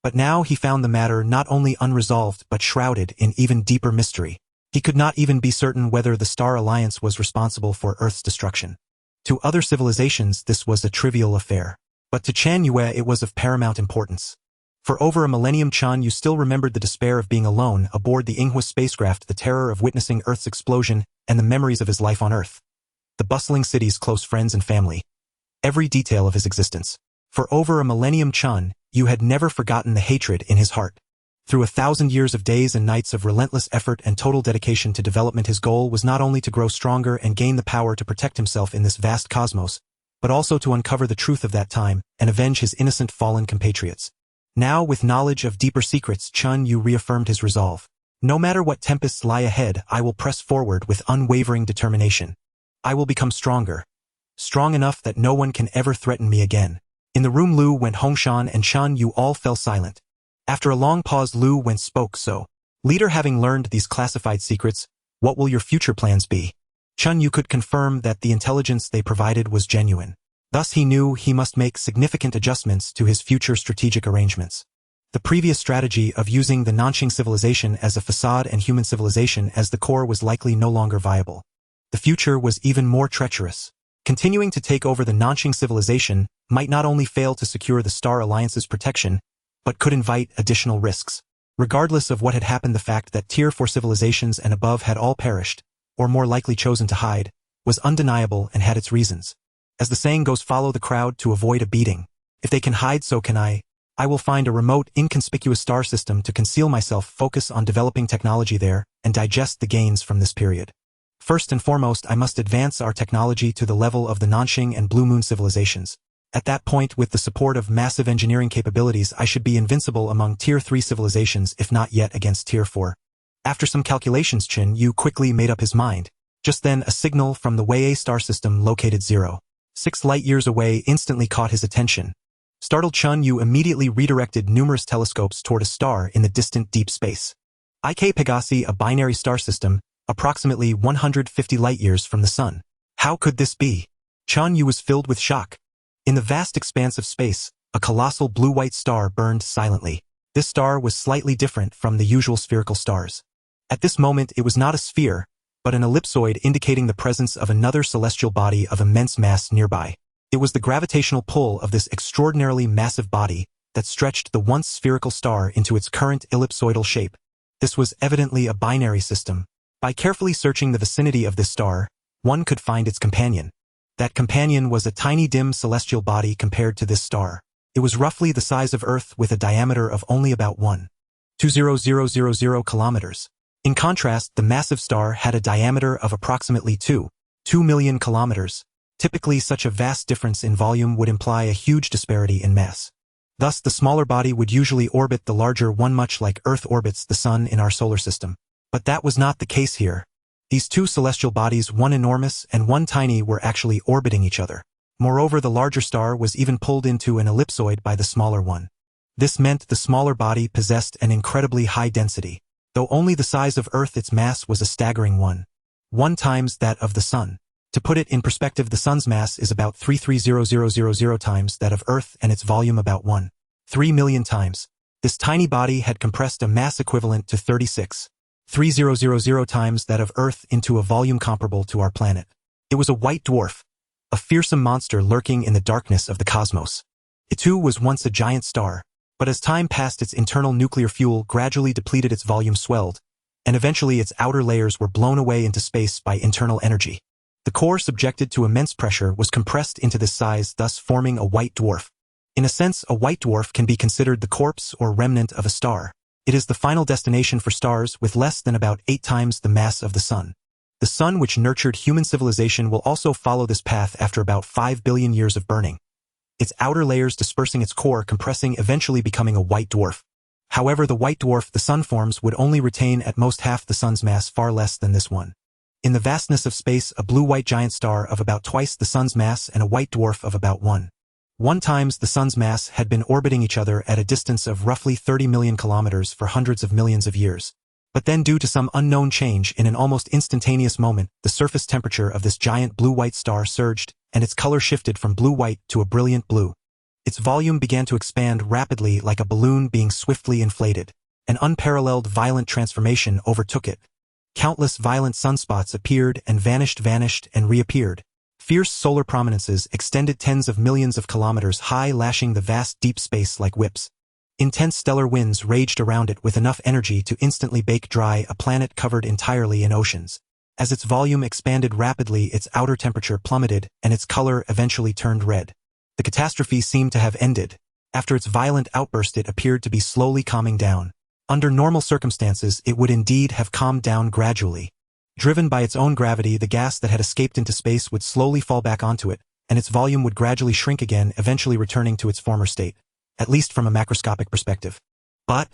But now he found the matter not only unresolved but shrouded in even deeper mystery. He could not even be certain whether the Star Alliance was responsible for Earth's destruction. To other civilizations, this was a trivial affair. But to Chen Yue, it was of paramount importance. For over a millennium, Chen Yue still remembered the despair of being alone aboard the Inghua spacecraft, the terror of witnessing Earth's explosion, and the memories of his life on Earth. The bustling cities, close friends and family. Every detail of his existence. For over a millennium, Chen Yue had never forgotten the hatred in his heart. Through 1,000 years of days and nights of relentless effort and total dedication to development, his goal was not only to grow stronger and gain the power to protect himself in this vast cosmos, but also to uncover the truth of that time and avenge his innocent fallen compatriots. Now, with knowledge of deeper secrets, Chen Yue reaffirmed his resolve. No matter what tempests lie ahead, I will press forward with unwavering determination. I will become stronger. Strong enough that no one can ever threaten me again. In the room, Lu Wen, Hongshan, and Chen Yue all fell silent. After a long pause, Lu Wen spoke. So, leader, having learned these classified secrets, what will your future plans be? Chen Yue could confirm that the intelligence they provided was genuine. Thus he knew he must make significant adjustments to his future strategic arrangements. The previous strategy of using the Nanxing civilization as a facade and human civilization as the core was likely no longer viable. The future was even more treacherous. Continuing to take over the Nanxing civilization might not only fail to secure the Star Alliance's protection, but could invite additional risks. Regardless of what had happened, the fact that Tier 4 civilizations and above had all perished, or more likely chosen to hide, was undeniable and had its reasons. As the saying goes, follow the crowd to avoid a beating. If they can hide, so can I. I will find a remote, inconspicuous star system to conceal myself, focus on developing technology there, and digest the gains from this period. First and foremost, I must advance our technology to the level of the Nanxing and Blue Moon civilizations. At that point, with the support of massive engineering capabilities, I should be invincible among Tier 3 civilizations, if not yet against Tier 4. After some calculations, Chen Yue quickly made up his mind. Just then, a signal from the Huoying star system located 0.6 light-years away instantly caught his attention. Startled, Chen Yue immediately redirected numerous telescopes toward a star in the distant deep space. Ik Pegasi, a binary star system, approximately 150 light-years from the Sun. How could this be? Chen Yue was filled with shock. In the vast expanse of space, a colossal blue-white star burned silently. This star was slightly different from the usual spherical stars. At this moment, it was not a sphere, but an ellipsoid, indicating the presence of another celestial body of immense mass nearby. It was the gravitational pull of this extraordinarily massive body that stretched the once spherical star into its current ellipsoidal shape. This was evidently a binary system. By carefully searching the vicinity of this star, one could find its companion. That companion was a tiny, dim celestial body compared to this star. It was roughly the size of Earth with a diameter of only about 1.20000 kilometers. In contrast, the massive star had a diameter of approximately 2 million kilometers. Typically, such a vast difference in volume would imply a huge disparity in mass. Thus, the smaller body would usually orbit the larger one, much like Earth orbits the Sun in our solar system. But that was not the case here. These two celestial bodies, one enormous and one tiny, were actually orbiting each other. Moreover, the larger star was even pulled into an ellipsoid by the smaller one. This meant the smaller body possessed an incredibly high density. Though only the size of Earth, its mass was a staggering 1 times that of the Sun. To put it in perspective, the Sun's mass is about 330,000 times that of Earth and its volume about 1.3 million times. This tiny body had compressed a mass equivalent to 36,300 times that of Earth into a volume comparable to our planet. It was a white dwarf, a fearsome monster lurking in the darkness of the cosmos. It too was once a giant star, but as time passed, its internal nuclear fuel gradually depleted, its volume swelled, and eventually its outer layers were blown away into space by internal energy. The core, subjected to immense pressure, was compressed into this size, thus forming a white dwarf. In a sense, a white dwarf can be considered the corpse or remnant of a star. It is the final destination for stars with less than about 8 times the mass of the Sun. The Sun, which nurtured human civilization, will also follow this path after about 5 billion years of burning. Its outer layers dispersing, its core compressing, eventually becoming a white dwarf. However, the white dwarf the Sun forms would only retain at most half the Sun's mass, far less than this one. In the vastness of space, a blue-white giant star of about twice the Sun's mass and a white dwarf of about 1 times the Sun's mass had been orbiting each other at a distance of roughly 30 million kilometers for hundreds of millions of years. But then, due to some unknown change in an almost instantaneous moment, the surface temperature of this giant blue-white star surged, and its color shifted from blue-white to a brilliant blue. Its volume began to expand rapidly like a balloon being swiftly inflated. An unparalleled violent transformation overtook it. Countless violent sunspots appeared and vanished and reappeared. Fierce solar prominences extended tens of millions of kilometers high, lashing the vast deep space like whips. Intense stellar winds raged around it with enough energy to instantly bake dry a planet covered entirely in oceans. As its volume expanded rapidly, its outer temperature plummeted, and its color eventually turned red. The catastrophe seemed to have ended. After its violent outburst, it appeared to be slowly calming down. Under normal circumstances, it would indeed have calmed down gradually. Driven by its own gravity, the gas that had escaped into space would slowly fall back onto it, and its volume would gradually shrink again, eventually returning to its former state, at least from a macroscopic perspective. But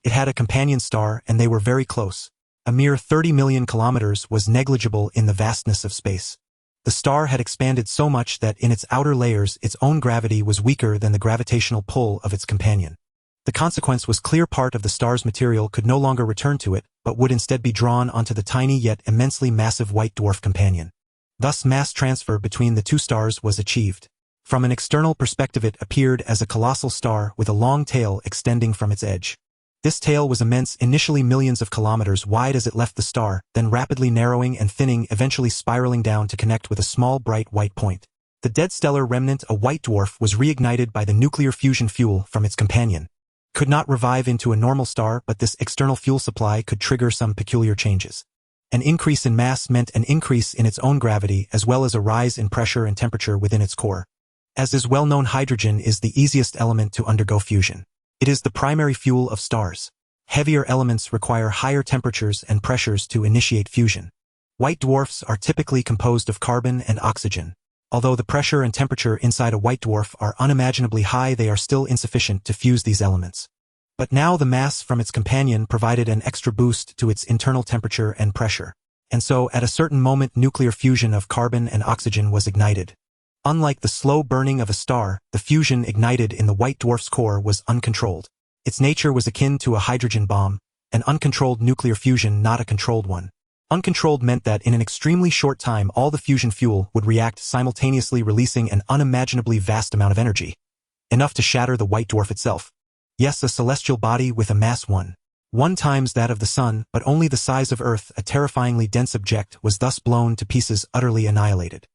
it had a companion star, and they were very close. A mere 30 million kilometers was negligible in the vastness of space. The star had expanded so much that in its outer layers its own gravity was weaker than the gravitational pull of its companion. The consequence was clear: part of the star's material could no longer return to it, but would instead be drawn onto the tiny yet immensely massive white dwarf companion. Thus mass transfer between the two stars was achieved. From an external perspective, it appeared as a colossal star with a long tail extending from its edge. This tail was immense, initially millions of kilometers wide as it left the star, then rapidly narrowing and thinning, eventually spiraling down to connect with a small bright white point. The dead stellar remnant, a white dwarf, was reignited by the nuclear fusion fuel from its companion. Could not revive into a normal star, but this external fuel supply could trigger some peculiar changes. An increase in mass meant an increase in its own gravity, as well as a rise in pressure and temperature within its core. As is well known, hydrogen is the easiest element to undergo fusion. It is the primary fuel of stars. Heavier elements require higher temperatures and pressures to initiate fusion. White dwarfs are typically composed of carbon and oxygen. Although the pressure and temperature inside a white dwarf are unimaginably high, they are still insufficient to fuse these elements. But now the mass from its companion provided an extra boost to its internal temperature and pressure. And so, at a certain moment, nuclear fusion of carbon and oxygen was ignited. Unlike the slow burning of a star, the fusion ignited in the white dwarf's core was uncontrolled. Its nature was akin to a hydrogen bomb, an uncontrolled nuclear fusion, not a controlled one. Uncontrolled meant that in an extremely short time all the fusion fuel would react simultaneously, releasing an unimaginably vast amount of energy, enough to shatter the white dwarf itself. Yes, a celestial body with a mass 1 times that of the Sun, but only the size of Earth, a terrifyingly dense object, was thus blown to pieces, utterly annihilated.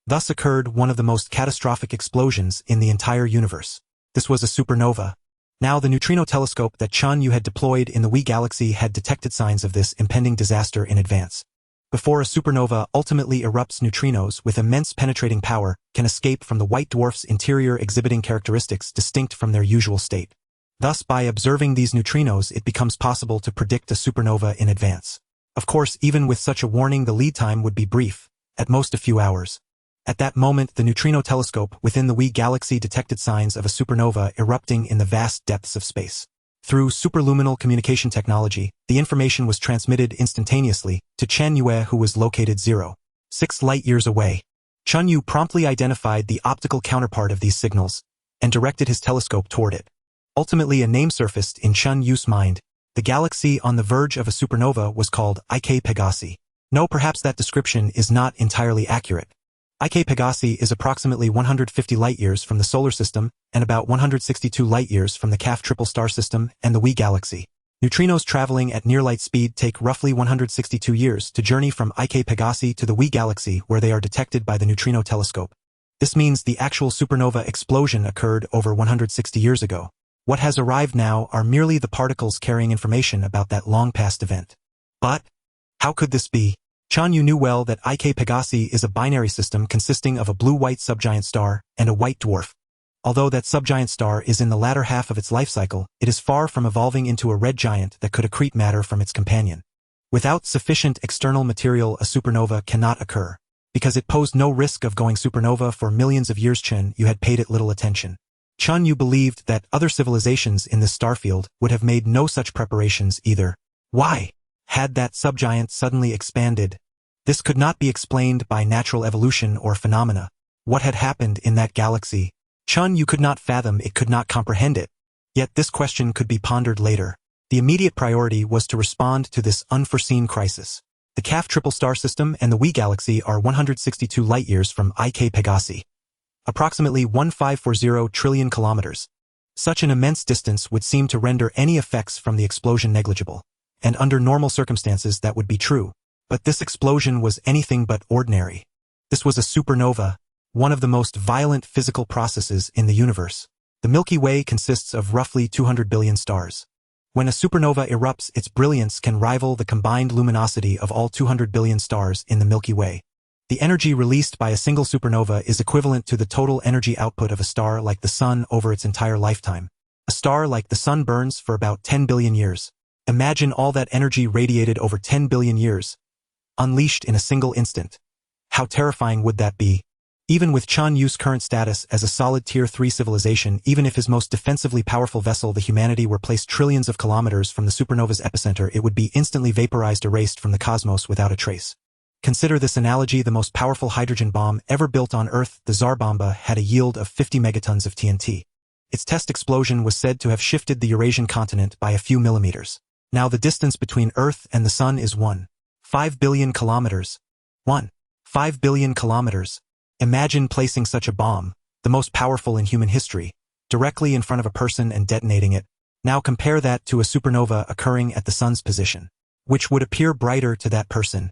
Thus occurred one of the most catastrophic explosions in the entire universe. This was a supernova. Now the neutrino telescope that Chen Yue had deployed in the Wee galaxy had detected signs of this impending disaster in advance. Before a supernova ultimately erupts, neutrinos with immense penetrating power can escape from the white dwarf's interior, exhibiting characteristics distinct from their usual state. Thus, by observing these neutrinos, it becomes possible to predict a supernova in advance. Of course, even with such a warning, the lead time would be brief, at most a few hours. At that moment, the neutrino telescope within the Wee galaxy detected signs of a supernova erupting in the vast depths of space. Through superluminal communication technology, the information was transmitted instantaneously to Chen Yue, who was located 0.6 light-years away. Chen Yue promptly identified the optical counterpart of these signals and directed his telescope toward it. Ultimately, a name surfaced in Chen Yue's mind. The galaxy on the verge of a supernova was called Ik Pegasi. No, perhaps that description is not entirely accurate. Ik Pegasi is approximately 150 light-years from the Solar System and about 162 light-years from the CAF triple star system and the Wee galaxy. Neutrinos traveling at near-light speed take roughly 162 years to journey from Ik Pegasi to the Wee galaxy, where they are detected by the neutrino telescope. This means the actual supernova explosion occurred over 160 years ago. What has arrived now are merely the particles carrying information about that long-past event. But how could this be? Chen Yue knew well that Ik Pegasi is a binary system consisting of a blue-white subgiant star and a white dwarf. Although that subgiant star is in the latter half of its life cycle, it is far from evolving into a red giant that could accrete matter from its companion. Without sufficient external material, a supernova cannot occur. Because it posed no risk of going supernova for millions of years, Chen Yue had paid it little attention. Chen Yue believed that other civilizations in this starfield would have made no such preparations either. Why had that subgiant suddenly expanded? This could not be explained by natural evolution or phenomena. What had happened in that galaxy? Chen Yue could not fathom it, could not comprehend it. Yet this question could be pondered later. The immediate priority was to respond to this unforeseen crisis. The CAF triple star system and the Wee galaxy are 162 light-years from IK Pegasi, approximately 1540 trillion kilometers. Such an immense distance would seem to render any effects from the explosion negligible, and under normal circumstances that would be true. But this explosion was anything but ordinary. This was a supernova, one of the most violent physical processes in the universe. The Milky Way consists of roughly 200 billion stars. When a supernova erupts, its brilliance can rival the combined luminosity of all 200 billion stars in the Milky Way. The energy released by a single supernova is equivalent to the total energy output of a star like the Sun over its entire lifetime. A star like the Sun burns for about 10 billion years. Imagine all that energy radiated over 10 billion years, unleashed in a single instant. How terrifying would that be? Even with Chen Yue's current status as a solid Tier 3 civilization, even if his most defensively powerful vessel, the humanity, were placed trillions of kilometers from the supernova's epicenter, it would be instantly vaporized, erased from the cosmos without a trace. Consider this analogy: the most powerful hydrogen bomb ever built on Earth, the Tsar Bomba, had a yield of 50 megatons of TNT. Its test explosion was said to have shifted the Eurasian continent by a few millimeters. Now the distance between Earth and the Sun is 1.5 billion kilometers. 1.5 billion kilometers. Imagine placing such a bomb, the most powerful in human history, directly in front of a person and detonating it. Now compare that to a supernova occurring at the Sun's position, which would appear brighter to that person.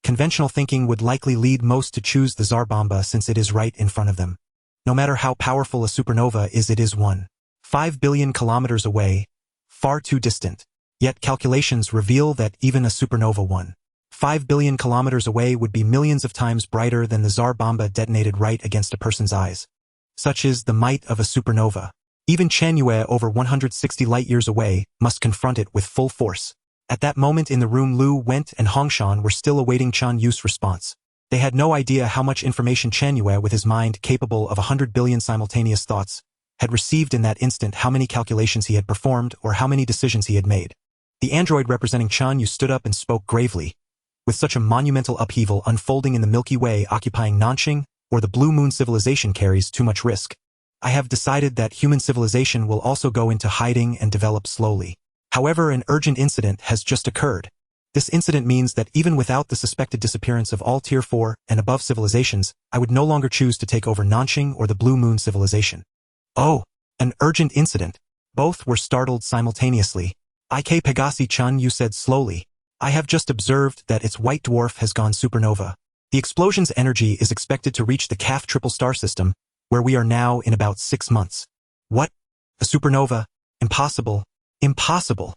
Conventional thinking would likely lead most to choose the Tsar Bomba since it is right in front of them. No matter how powerful a supernova is, it is 1.5 billion kilometers away, far too distant. Yet calculations reveal that even a supernova 1.5 billion kilometers away would be millions of times brighter than the Tsar Bomba detonated right against a person's eyes. Such is the might of a supernova. Even Chen Yue, over 160 light-years away, must confront it with full force. At that moment in the room, Lu Went and Hongshan were still awaiting Chen Yue's response. They had no idea how much information Chen Yue, with his mind capable of 100 billion simultaneous thoughts, had received in that instant, how many calculations he had performed or how many decisions he had made. The android representing Chen Yue stood up and spoke gravely. With such a monumental upheaval unfolding in the Milky Way, occupying Nanxing or the Blue Moon civilization carries too much risk. I have decided that human civilization will also go into hiding and develop slowly. However, an urgent incident has just occurred. This incident means that even without the suspected disappearance of all Tier 4 and above civilizations, I would no longer choose to take over Nanxing or the Blue Moon civilization. Oh, an urgent incident. Both were startled simultaneously. IK Pegasi, Chen Yue said slowly. I have just observed that its white dwarf has gone supernova. The explosion's energy is expected to reach the CAF triple star system, where we are now, in about 6 months. What? A supernova? Impossible. Impossible.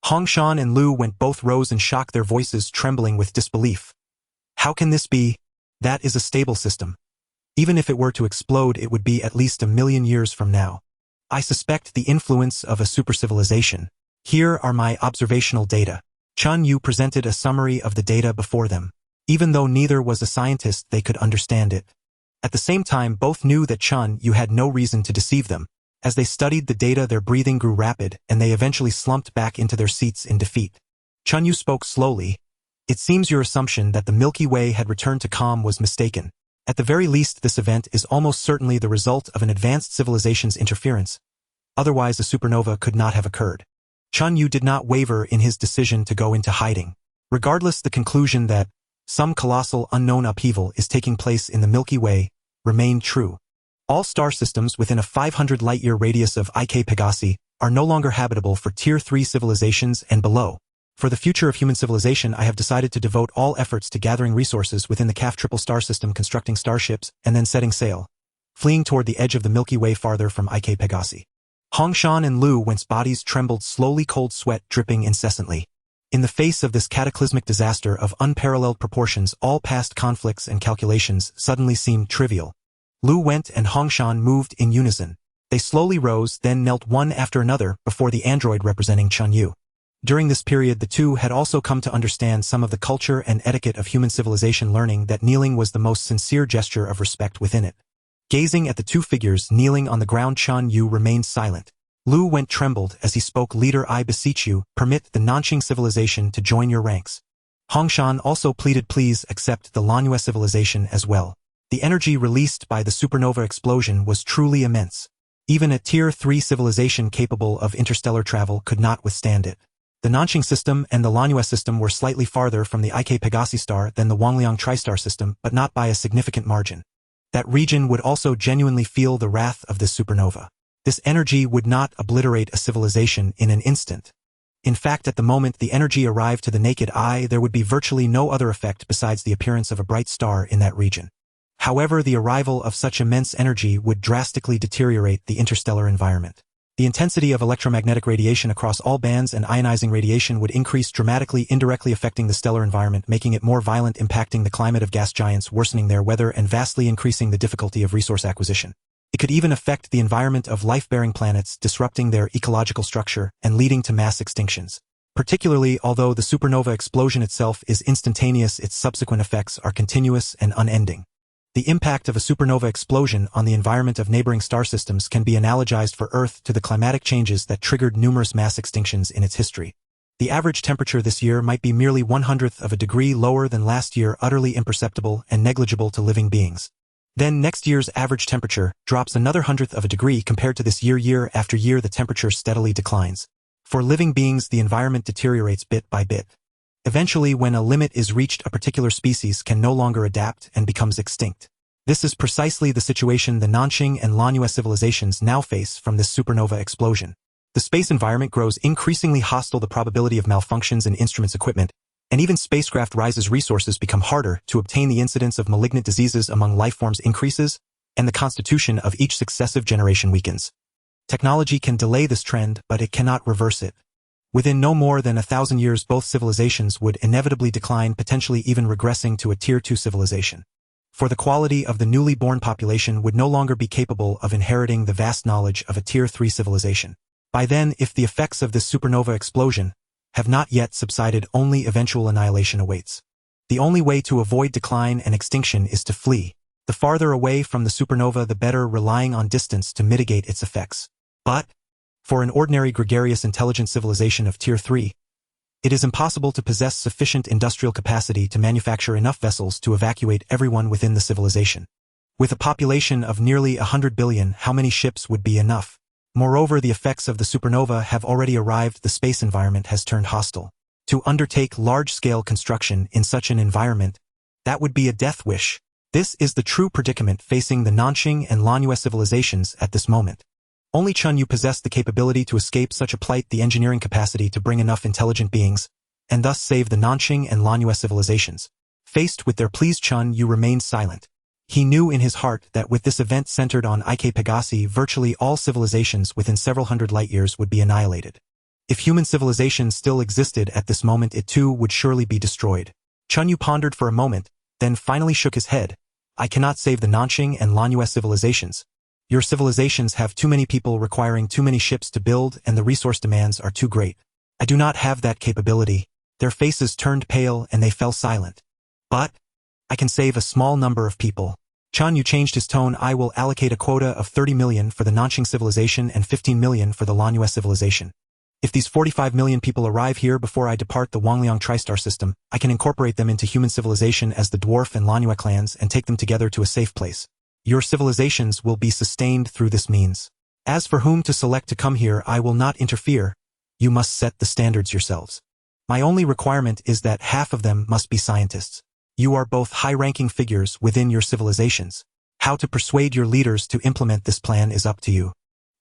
Hongshan and Lu Went both rose in shock, their voices trembling with disbelief. How can this be? That is a stable system. Even if it were to explode, it would be at least 1,000,000 years from now. I suspect the influence of a supercivilization. Here are my observational data. Chen Yue presented a summary of the data before them. Even though neither was a scientist, they could understand it. At the same time, both knew that Chen Yue had no reason to deceive them. As they studied the data, their breathing grew rapid, and they eventually slumped back into their seats in defeat. Chen Yue spoke slowly. It seems your assumption that the Milky Way had returned to calm was mistaken. At the very least, this event is almost certainly the result of an advanced civilization's interference. Otherwise, a supernova could not have occurred. Chen Yue did not waver in his decision to go into hiding. Regardless, the conclusion that some colossal unknown upheaval is taking place in the Milky Way remained true. All star systems within a 500 light-year radius of IK Pegasi are no longer habitable for Tier 3 civilizations and below. For the future of human civilization, I have decided to devote all efforts to gathering resources within the CAF triple star system, constructing starships, and then setting sail, fleeing toward the edge of the Milky Way farther from IK Pegasi. Hongshan and Lu Went's bodies trembled slowly, cold sweat dripping incessantly. In the face of this cataclysmic disaster of unparalleled proportions, all past conflicts and calculations suddenly seemed trivial. Lu Went and Hongshan moved in unison. They slowly rose, then knelt one after another before the android representing Chen Yue. During this period, the two had also come to understand some of the culture and etiquette of human civilization, learning that kneeling was the most sincere gesture of respect within it. Gazing at the two figures kneeling on the ground, Chen Yue remained silent. Lu Went trembled as he spoke. Leader, I beseech you, permit the Nanxing civilization to join your ranks. Hongshan also pleaded, please accept the Lanyue civilization as well. The energy released by the supernova explosion was truly immense. Even a Tier 3 civilization capable of interstellar travel could not withstand it. The Nanxing system and the Lanyue system were slightly farther from the Ik Pegasi star than the Wangliang Tristar system, but not by a significant margin. That region would also genuinely feel the wrath of this supernova. This energy would not obliterate a civilization in an instant. In fact, at the moment the energy arrived to the naked eye, there would be virtually no other effect besides the appearance of a bright star in that region. However, the arrival of such immense energy would drastically deteriorate the interstellar environment. The intensity of electromagnetic radiation across all bands and ionizing radiation would increase dramatically, indirectly affecting the stellar environment, making it more violent, impacting the climate of gas giants, worsening their weather, and vastly increasing the difficulty of resource acquisition. It could even affect the environment of life-bearing planets, disrupting their ecological structure and leading to mass extinctions. Particularly, although the supernova explosion itself is instantaneous, its subsequent effects are continuous and unending. The impact of a supernova explosion on the environment of neighboring star systems can be analogized for Earth to the climatic changes that triggered numerous mass extinctions in its history. The average temperature this year might be merely 1/100th of a degree lower than last year, utterly imperceptible and negligible to living beings. Then next year's average temperature drops another 100th of a degree compared to this year. Year after year the temperature steadily declines. For living beings the environment deteriorates bit by bit. Eventually, when a limit is reached, a particular species can no longer adapt and becomes extinct. This is precisely the situation the Nanxing and Lanyue civilizations now face from this supernova explosion. The space environment grows increasingly hostile, the probability of malfunctions in instruments equipment, and even spacecraft rises, resources become harder to obtain, the incidence of malignant diseases among lifeforms increases, and the constitution of each successive generation weakens. Technology can delay this trend, but it cannot reverse it. Within no more than 1,000 years both civilizations would inevitably decline, potentially even regressing to a Tier 2 civilization. For the quality of the newly born population would no longer be capable of inheriting the vast knowledge of a Tier 3 civilization. By then, if the effects of this supernova explosion have not yet subsided, only eventual annihilation awaits. The only way to avoid decline and extinction is to flee. The farther away from the supernova the better, relying on distance to mitigate its effects. But for an ordinary gregarious intelligent civilization of Tier 3, it is impossible to possess sufficient industrial capacity to manufacture enough vessels to evacuate everyone within the civilization. With a population of nearly 100 billion, how many ships would be enough? Moreover, the effects of the supernova have already arrived. The space environment has turned hostile. To undertake large-scale construction in such an environment, that would be a death wish. This is the true predicament facing the Nanxing and Lanyue civilizations at this moment. Only Chen Yue possessed the capability to escape such a plight, the engineering capacity to bring enough intelligent beings, and thus save the Nanxing and Lanyue civilizations. Faced with their pleas, Chen Yue remained silent. He knew in his heart that with this event centered on Ik Pegasi, virtually all civilizations within several hundred light-years would be annihilated. If human civilization still existed at this moment, it too would surely be destroyed. Chen Yue pondered for a moment, then finally shook his head. I cannot save the Nanxing and Lanyue civilizations. Your civilizations have too many people, requiring too many ships to build, and the resource demands are too great. I do not have that capability. Their faces turned pale and they fell silent. But I can save a small number of people. Chen Yue changed his tone. I will allocate a quota of 30 million for the Nanxing civilization and 15 million for the Lanyue civilization. If these 45 million people arrive here before I depart the Wangliang Tristar system, I can incorporate them into human civilization as the Dwarf and Lanyue clans and take them together to a safe place. Your civilizations will be sustained through this means. As for whom to select to come here, I will not interfere. You must set the standards yourselves. My only requirement is that half of them must be scientists. You are both high-ranking figures within your civilizations. How to persuade your leaders to implement this plan is up to you.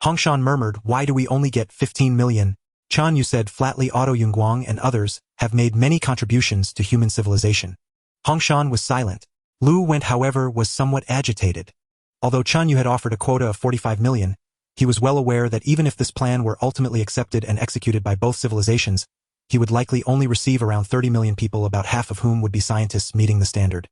Hongshan murmured, why do we only get 15 million? Chen Yue said flatly, Otto Yunguang and others have made many contributions to human civilization. Hongshan was silent. Lu Went, however, was somewhat agitated. Although Chen Yue had offered a quota of 45 million, he was well aware that even if this plan were ultimately accepted and executed by both civilizations, he would likely only receive around 30 million people, about half of whom would be scientists meeting the standard.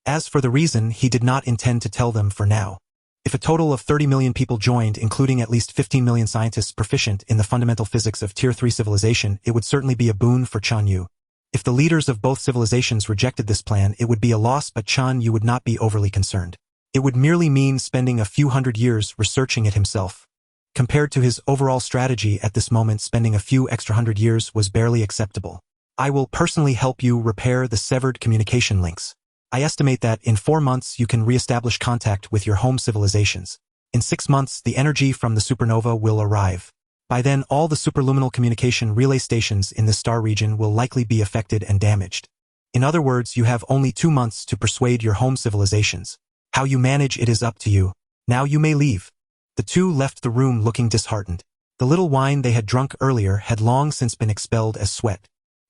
As for the reason, he did not intend to tell them for now. If a total of 30 million people joined, including at least 15 million scientists proficient in the fundamental physics of Tier 3 civilization, it would certainly be a boon for Chen Yue. If the leaders of both civilizations rejected this plan, it would be a loss, but Chen Yue would not be overly concerned. It would merely mean spending a few hundred years researching it himself. Compared to his overall strategy at this moment, spending a few extra 100 years was barely acceptable. I will personally help you repair the severed communication links. I estimate that in 4 months you can re-establish contact with your home civilizations. In 6 months, the energy from the supernova will arrive. By then, all the superluminal communication relay stations in the star region will likely be affected and damaged. In other words, you have only 2 months to persuade your home civilizations. How you manage it is up to you. Now you may leave. The two left the room looking disheartened. The little wine they had drunk earlier had long since been expelled as sweat.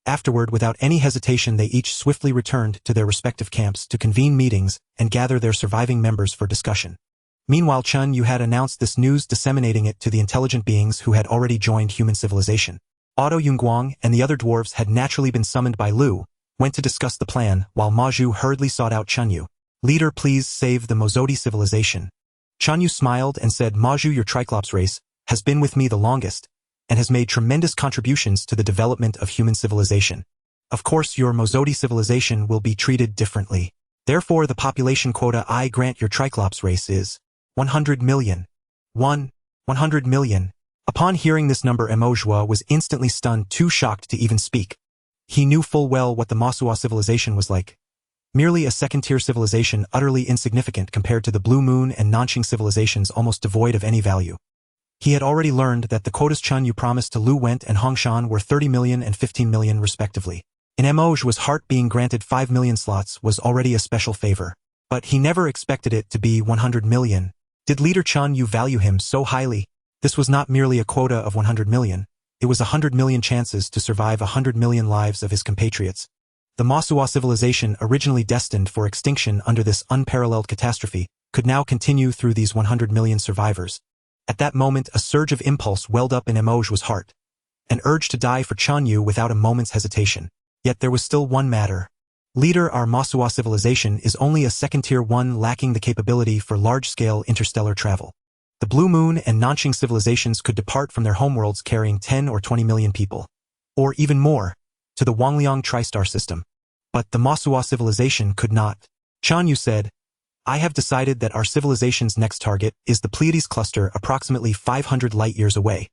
Afterward, without any hesitation, they each swiftly returned to their respective camps to convene meetings and gather their surviving members for discussion. Meanwhile, Chen Yue had announced this news, disseminating it to the intelligent beings who had already joined human civilization. Otto Yunguang and the other dwarves had naturally been summoned by Lu, went to discuss the plan, while Ma Zhu hurriedly sought out Chen Yue. Leader, please save the Mozodi civilization. Chen Yue smiled and said, Ma Zhu, your Triclops race has been with me the longest, and has made tremendous contributions to the development of human civilization. Of course, your Mozodi civilization will be treated differently. Therefore, the population quota I grant your Triclops race is 100 million. 100 million. Upon hearing this number, Mo Zhuo was instantly stunned, too shocked to even speak. He knew full well what the Masua civilization was like. Merely a second-tier civilization, utterly insignificant compared to the Blue Moon and Nanqing civilizations, almost devoid of any value. He had already learned that the quotas Chen Yue promised to Lu Went and Hongshan were 30 million and 15 million respectively. In Mo Zhuo's heart, being granted 5 million slots was already a special favor. But he never expected it to be 100 million. Did Leader Chen Yue value him so highly? This was not merely a quota of 100 million. It was 100 million chances to survive 100 million lives of his compatriots. The Masua civilization, originally destined for extinction under this unparalleled catastrophe, could now continue through these 100 million survivors. At that moment, a surge of impulse welled up in Mo Zhuo's heart. An urge to die for Chen Yue without a moment's hesitation. Yet there was still one matter. Leader, our Masua civilization is only a second-tier one, lacking the capability for large-scale interstellar travel. The Blue Moon and Nanqing civilizations could depart from their homeworlds carrying 10 or 20 million people, or even more, to the Wangliang tri-star system. But the Masua civilization could not. Chen Yue said, I have decided that our civilization's next target is the Pleiades cluster, approximately 500 light-years away.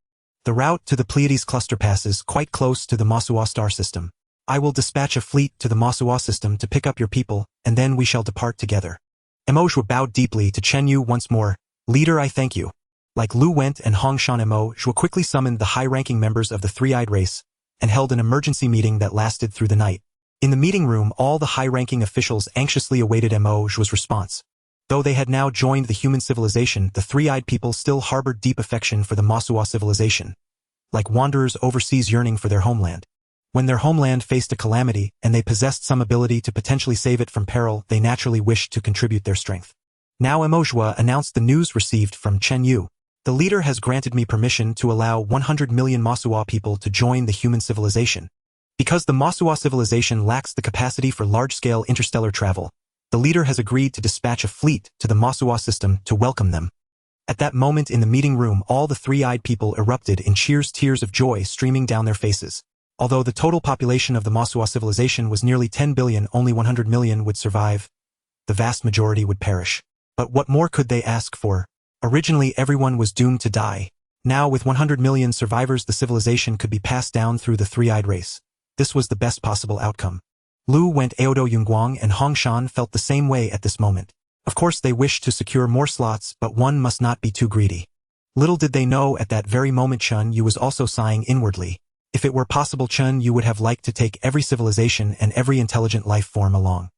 The route to the Pleiades cluster passes quite close to the Masua star system. I will dispatch a fleet to the Masua system to pick up your people, and then we shall depart together. Mo Zhuo bowed deeply to Chen Yue once more. Leader, I thank you. Like Lu Went and Hongshan, Mo Zhuo quickly summoned the high-ranking members of the three-eyed race and held an emergency meeting that lasted through the night. In the meeting room, all the high-ranking officials anxiously awaited Mo Zhuo's response. Though they had now joined the human civilization, the three-eyed people still harbored deep affection for the Masua civilization, like wanderers overseas yearning for their homeland. When their homeland faced a calamity and they possessed some ability to potentially save it from peril, they naturally wished to contribute their strength. Now Mo Zhuo announced the news received from Chen Yue. The leader has granted me permission to allow 100 million Masua people to join the human civilization. Because the Masua civilization lacks the capacity for large-scale interstellar travel, the leader has agreed to dispatch a fleet to the Masua system to welcome them. At that moment in the meeting room, all the three-eyed people erupted in cheers, tears of joy streaming down their faces. Although the total population of the Masua civilization was nearly 10 billion, only 100 million would survive. The vast majority would perish. But what more could they ask for? Originally, everyone was doomed to die. Now, with 100 million survivors, the civilization could be passed down through the three-eyed race. This was the best possible outcome. Lu Went, Aodo Yunguang, and Hongshan felt the same way at this moment. Of course, they wished to secure more slots, but one must not be too greedy. Little did they know at that very moment Chen Yue was also sighing inwardly. If it were possible, Chen Yue would have liked to take every civilization and every intelligent life form along.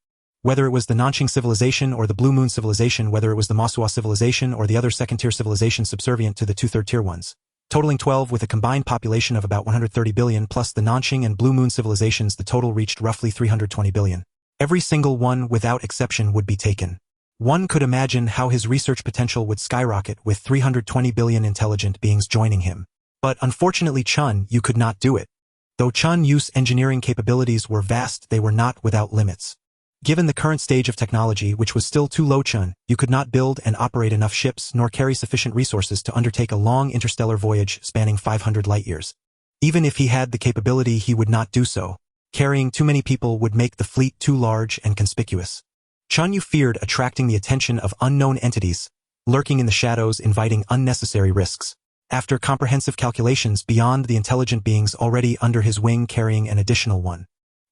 Whether it was the Nanqing civilization or the Blue Moon civilization, whether it was the Masua civilization or the other second-tier civilizations subservient to the two third-tier ones, totaling 12 with a combined population of about 130 billion plus the Nanqing and Blue Moon civilizations, the total reached roughly 320 billion. Every single one, without exception, would be taken. One could imagine how his research potential would skyrocket with 320 billion intelligent beings joining him. But unfortunately, Chen Yue could not do it. Though Chen Yue's engineering capabilities were vast, they were not without limits. Given the current stage of technology, which was still too low, Chen Yue could not build and operate enough ships nor carry sufficient resources to undertake a long interstellar voyage spanning 500 light-years. Even if he had the capability, he would not do so. Carrying too many people would make the fleet too large and conspicuous. Chen Yue feared attracting the attention of unknown entities, lurking in the shadows, inviting unnecessary risks. after comprehensive calculations beyond the intelligent beings already under his wing carrying an additional one.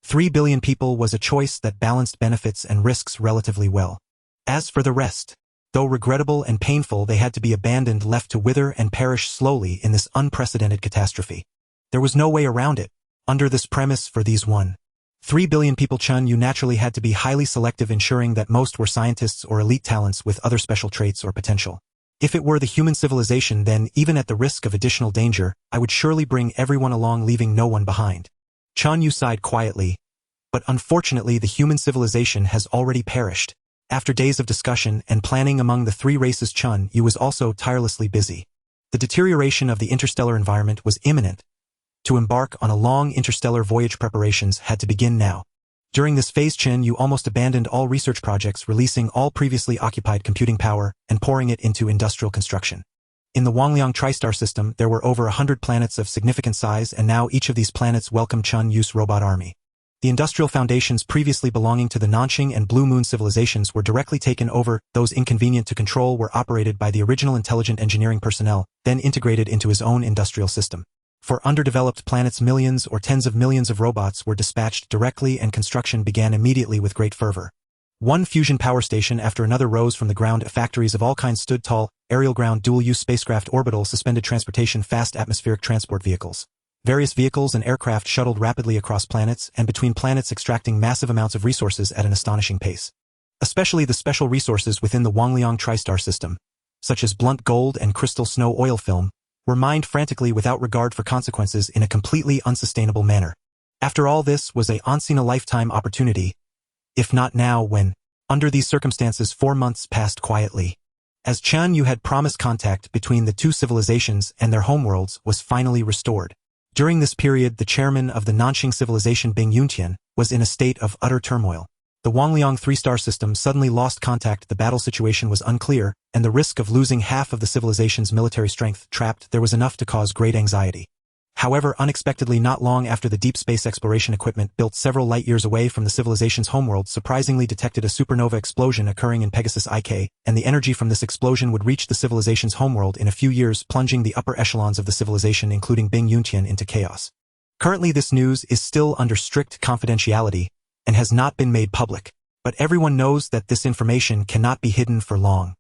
3 billion people was a choice that balanced benefits and risks relatively well. As for the rest, though regrettable and painful, they had to be abandoned, left to wither and perish slowly in this unprecedented catastrophe. There was no way around it. Under this premise, for these 3 billion people, Chen Yue naturally had to be highly selective, ensuring that most were scientists or elite talents with other special traits or potential. If it were the human civilization, then, even at the risk of additional danger, I would surely bring everyone along, leaving no one behind. Chen Yue sighed quietly. But unfortunately, the human civilization has already perished. After days of discussion and planning among the 3 races, Chen Yue was also tirelessly busy. The deterioration of the interstellar environment was imminent. To embark on a long interstellar voyage, preparations had to begin now. During this phase, Chen Yue almost abandoned all research projects, releasing all previously occupied computing power and pouring it into industrial construction. In the Huoying tri-star system, there were over 100 planets of significant size, and now each of these planets welcomed Chen Yue's robot army. The industrial foundations previously belonging to the Nanxing and Blue Moon civilizations were directly taken over. Those inconvenient to control were operated by the original intelligent engineering personnel, then integrated into his own industrial system. For underdeveloped planets, millions or tens of millions of robots were dispatched directly, and construction began immediately with great fervor. One fusion power station after another rose from the ground. Factories of all kinds stood tall: aerial, ground, dual-use spacecraft, orbital, suspended transportation, fast atmospheric transport vehicles. Various vehicles and aircraft shuttled rapidly across planets and between planets, extracting massive amounts of resources at an astonishing pace. Especially the special resources within the Huoying tri-star system, such as blunt gold and crystal snow oil film, were mined frantically without regard for consequences in a completely unsustainable manner. After all, this was a once-in-a-lifetime opportunity. If not now, when? Under these circumstances, 4 months passed quietly. As Chen Yue had promised, contact between the 2 civilizations and their homeworlds was finally restored. During this period, the chairman of the Nanxing civilization, Bing Yuntian, was in a state of utter turmoil. The Huoying 3-star system suddenly lost contact, the battle situation was unclear, and the risk of losing half of the civilization's military strength trapped there was enough to cause great anxiety. However, unexpectedly, not long after, the deep space exploration equipment built several light-years away from the civilization's homeworld surprisingly detected a supernova explosion occurring in Pegasus IK, and the energy from this explosion would reach the civilization's homeworld in a few years, plunging the upper echelons of the civilization, including Bing Yuntian, into chaos. Currently, this news is still under strict confidentiality and has not been made public, but everyone knows that this information cannot be hidden for long.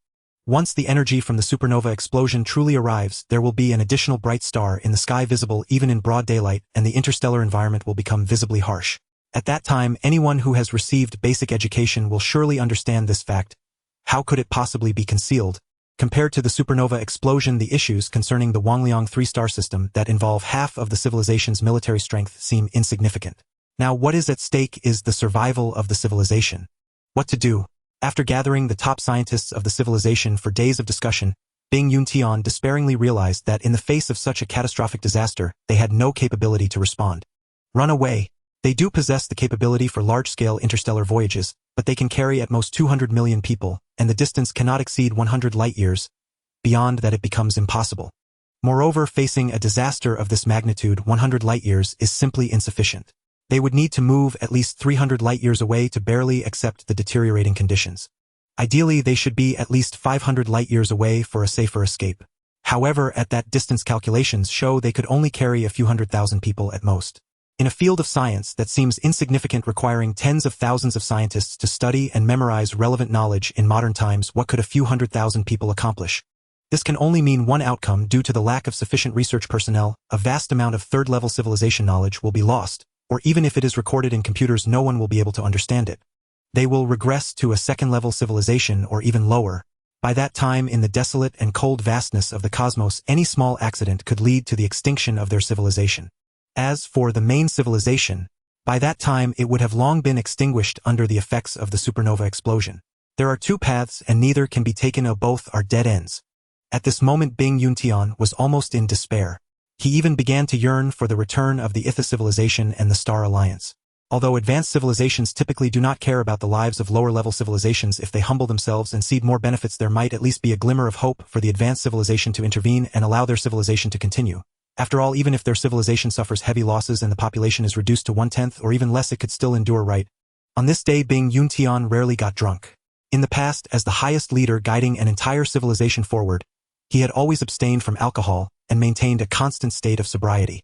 Once the energy from the supernova explosion truly arrives, there will be an additional bright star in the sky, visible even in broad daylight, and the interstellar environment will become visibly harsh. At that time, anyone who has received basic education will surely understand this fact. How could it possibly be concealed? Compared to the supernova explosion, the issues concerning the Huoying 3-star system that involve half of the civilization's military strength seem insignificant. Now, what is at stake is the survival of the civilization. What to do? After gathering the top scientists of the civilization for days of discussion, Bing Yuntian despairingly realized that in the face of such a catastrophic disaster, they had no capability to respond. Run away. They do possess the capability for large-scale interstellar voyages, but they can carry at most 200 million people, and the distance cannot exceed 100 light-years. Beyond that, it becomes impossible. Moreover, facing a disaster of this magnitude, 100 light-years is simply insufficient. They would need to move at least 300 light-years away to barely accept the deteriorating conditions. Ideally, they should be at least 500 light-years away for a safer escape. However, at that distance, calculations show they could only carry a few 100,000 people at most. In a field of science that seems insignificant, requiring tens of thousands of scientists to study and memorize relevant knowledge in modern times, what could a few 100,000 people accomplish? This can only mean one outcome. Due to the lack of sufficient research personnel, a vast amount of third-level civilization knowledge will be lost. Or even if it is recorded in computers, no one will be able to understand it. They will regress to a second-level civilization or even lower. By that time, in the desolate and cold vastness of the cosmos, any small accident could lead to the extinction of their civilization. As for the main civilization, by that time it would have long been extinguished under the effects of the supernova explosion. There are 2 paths, and neither can be taken, or both are dead ends. At this moment, Bing Yuntian was almost in despair. He even began to yearn for the return of the Itha civilization and the Star Alliance. Although advanced civilizations typically do not care about the lives of lower-level civilizations, if they humble themselves and cede more benefits, there might at least be a glimmer of hope for the advanced civilization to intervene and allow their civilization to continue. After all, even if their civilization suffers heavy losses and the population is reduced to 1/10 or even less, it could still endure, right? On this day, Bing Yuntian rarely got drunk. In the past, as the highest leader guiding an entire civilization forward, He had always abstained from alcohol and maintained a constant state of sobriety.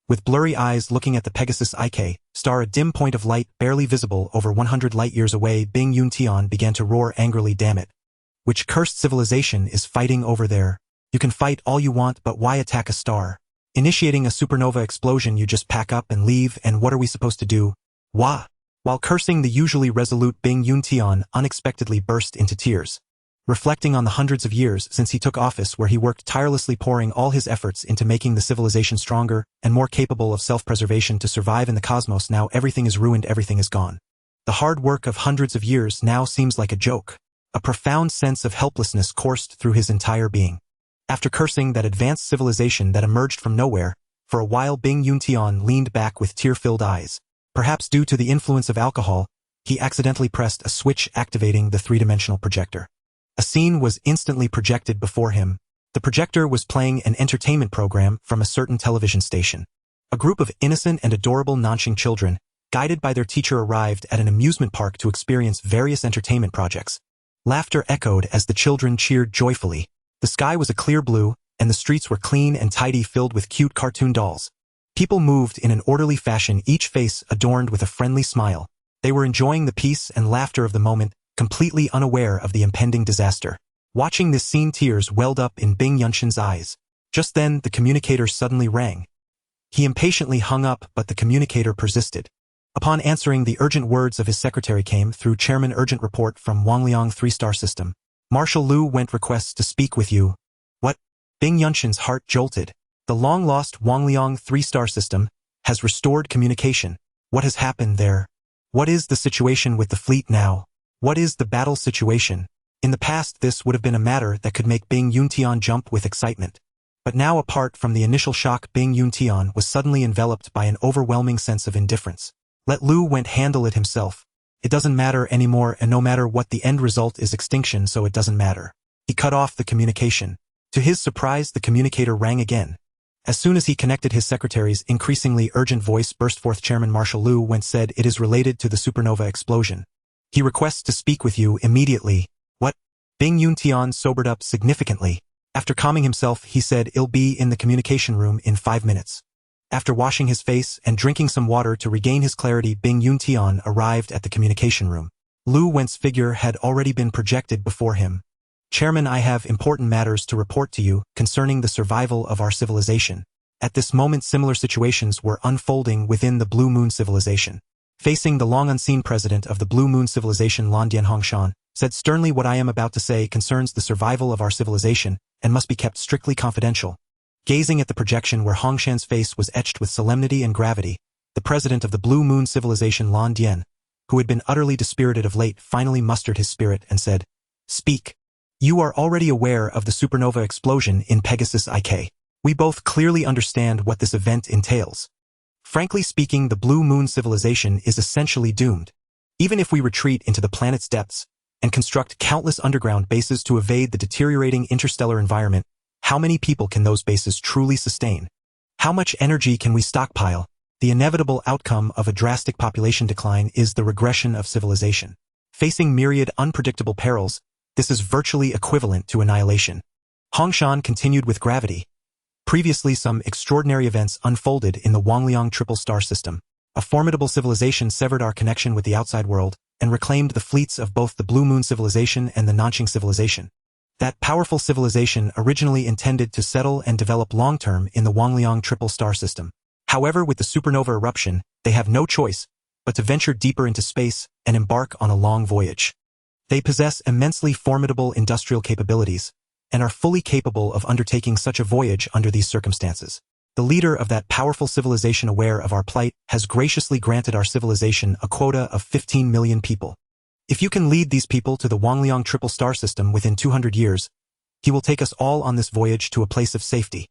With blurry eyes looking at the Pegasus IK star, a dim point of light barely visible over 100 light-years away, Bing Yuntian began to roar angrily. Damn it. Which cursed civilization is fighting over there? You can fight all you want, but why attack a star? Initiating a supernova explosion, you just pack up and leave, and what are we supposed to do? Wah! While cursing, the usually resolute Bing Yuntian unexpectedly burst into tears. Reflecting on the hundreds of years since he took office, where he worked tirelessly, pouring all his efforts into making the civilization stronger and more capable of self-preservation to survive in the cosmos, now everything is ruined, everything is gone. The hard work of hundreds of years now seems like a joke. A profound sense of helplessness coursed through his entire being. After cursing that advanced civilization that emerged from nowhere, for a while Bing Yuntian leaned back with tear-filled eyes. Perhaps due to the influence of alcohol, he accidentally pressed a switch activating the three-dimensional projector. A scene was instantly projected before him. The projector was playing an entertainment program from a certain television station. A group of innocent and adorable Nanxing children, guided by their teacher, arrived at an amusement park to experience various entertainment projects. Laughter echoed as the children cheered joyfully. The sky was a clear blue, and the streets were clean and tidy, filled with cute cartoon dolls. People moved in an orderly fashion, each face adorned with a friendly smile. They were enjoying the peace and laughter of the moment, completely unaware of the impending disaster. Watching this scene, tears welled up in Bing Yuntian's eyes. Just then, the communicator suddenly rang. He impatiently hung up, but the communicator persisted. Upon answering, the urgent words of his secretary came through. Chairman, urgent report from Wangliang 3-star system. Marshal Lu Went requests to speak with you. What? Bing Yuntian's heart jolted. The long-lost Wangliang 3-star system has restored communication. What has happened there? What is the situation with the fleet now? What is the battle situation? In the past, this would have been a matter that could make Bing Yuntian jump with excitement. But now, apart from the initial shock, Bing Yuntian was suddenly enveloped by an overwhelming sense of indifference. Let Lu Went handle it himself. It doesn't matter anymore, and no matter what the end result is, extinction, so it doesn't matter. He cut off the communication. To his surprise, the communicator rang again. As soon as he connected, his secretary's increasingly urgent voice burst forth. Chairman, Marshal Lu Went said it is related to the supernova explosion. He requests to speak with you immediately. What? Bing Yuntian sobered up significantly. After calming himself, he said he'll be in the communication room in 5 minutes. After washing his face and drinking some water to regain his clarity, Bing Yuntian arrived at the communication room. Lu Went's figure had already been projected before him. Chairman, I have important matters to report to you concerning the survival of our civilization. At this moment, similar situations were unfolding within the Blue Moon civilization. Facing the long-unseen president of the Blue Moon civilization, Landian Hongshan said sternly, what I am about to say concerns the survival of our civilization and must be kept strictly confidential. Gazing at the projection where Hongshan's face was etched with solemnity and gravity, the president of the Blue Moon civilization, Lan Dian, who had been utterly dispirited of late, finally mustered his spirit and said, Speak. You are already aware of the supernova explosion in Pegasus IK. We both clearly understand what this event entails. Frankly speaking, the Blue Moon civilization is essentially doomed. Even if we retreat into the planet's depths and construct countless underground bases to evade the deteriorating interstellar environment, how many people can those bases truly sustain? How much energy can we stockpile? The inevitable outcome of a drastic population decline is the regression of civilization. Facing myriad unpredictable perils, this is virtually equivalent to annihilation. Hongshan continued with gravity. Previously, some extraordinary events unfolded in the Wangliang triple star system. A formidable civilization severed our connection with the outside world and reclaimed the fleets of both the Blue Moon civilization and the Nanxing civilization. That powerful civilization originally intended to settle and develop long-term in the Wangliang triple star system. However, with the supernova eruption, they have no choice but to venture deeper into space and embark on a long voyage. They possess immensely formidable industrial capabilities and are fully capable of undertaking such a voyage under these circumstances. The leader of that powerful civilization, aware of our plight, has graciously granted our civilization a quota of 15 million people. If you can lead these people to the Wangliang triple star system within 200 years, he will take us all on this voyage to a place of safety.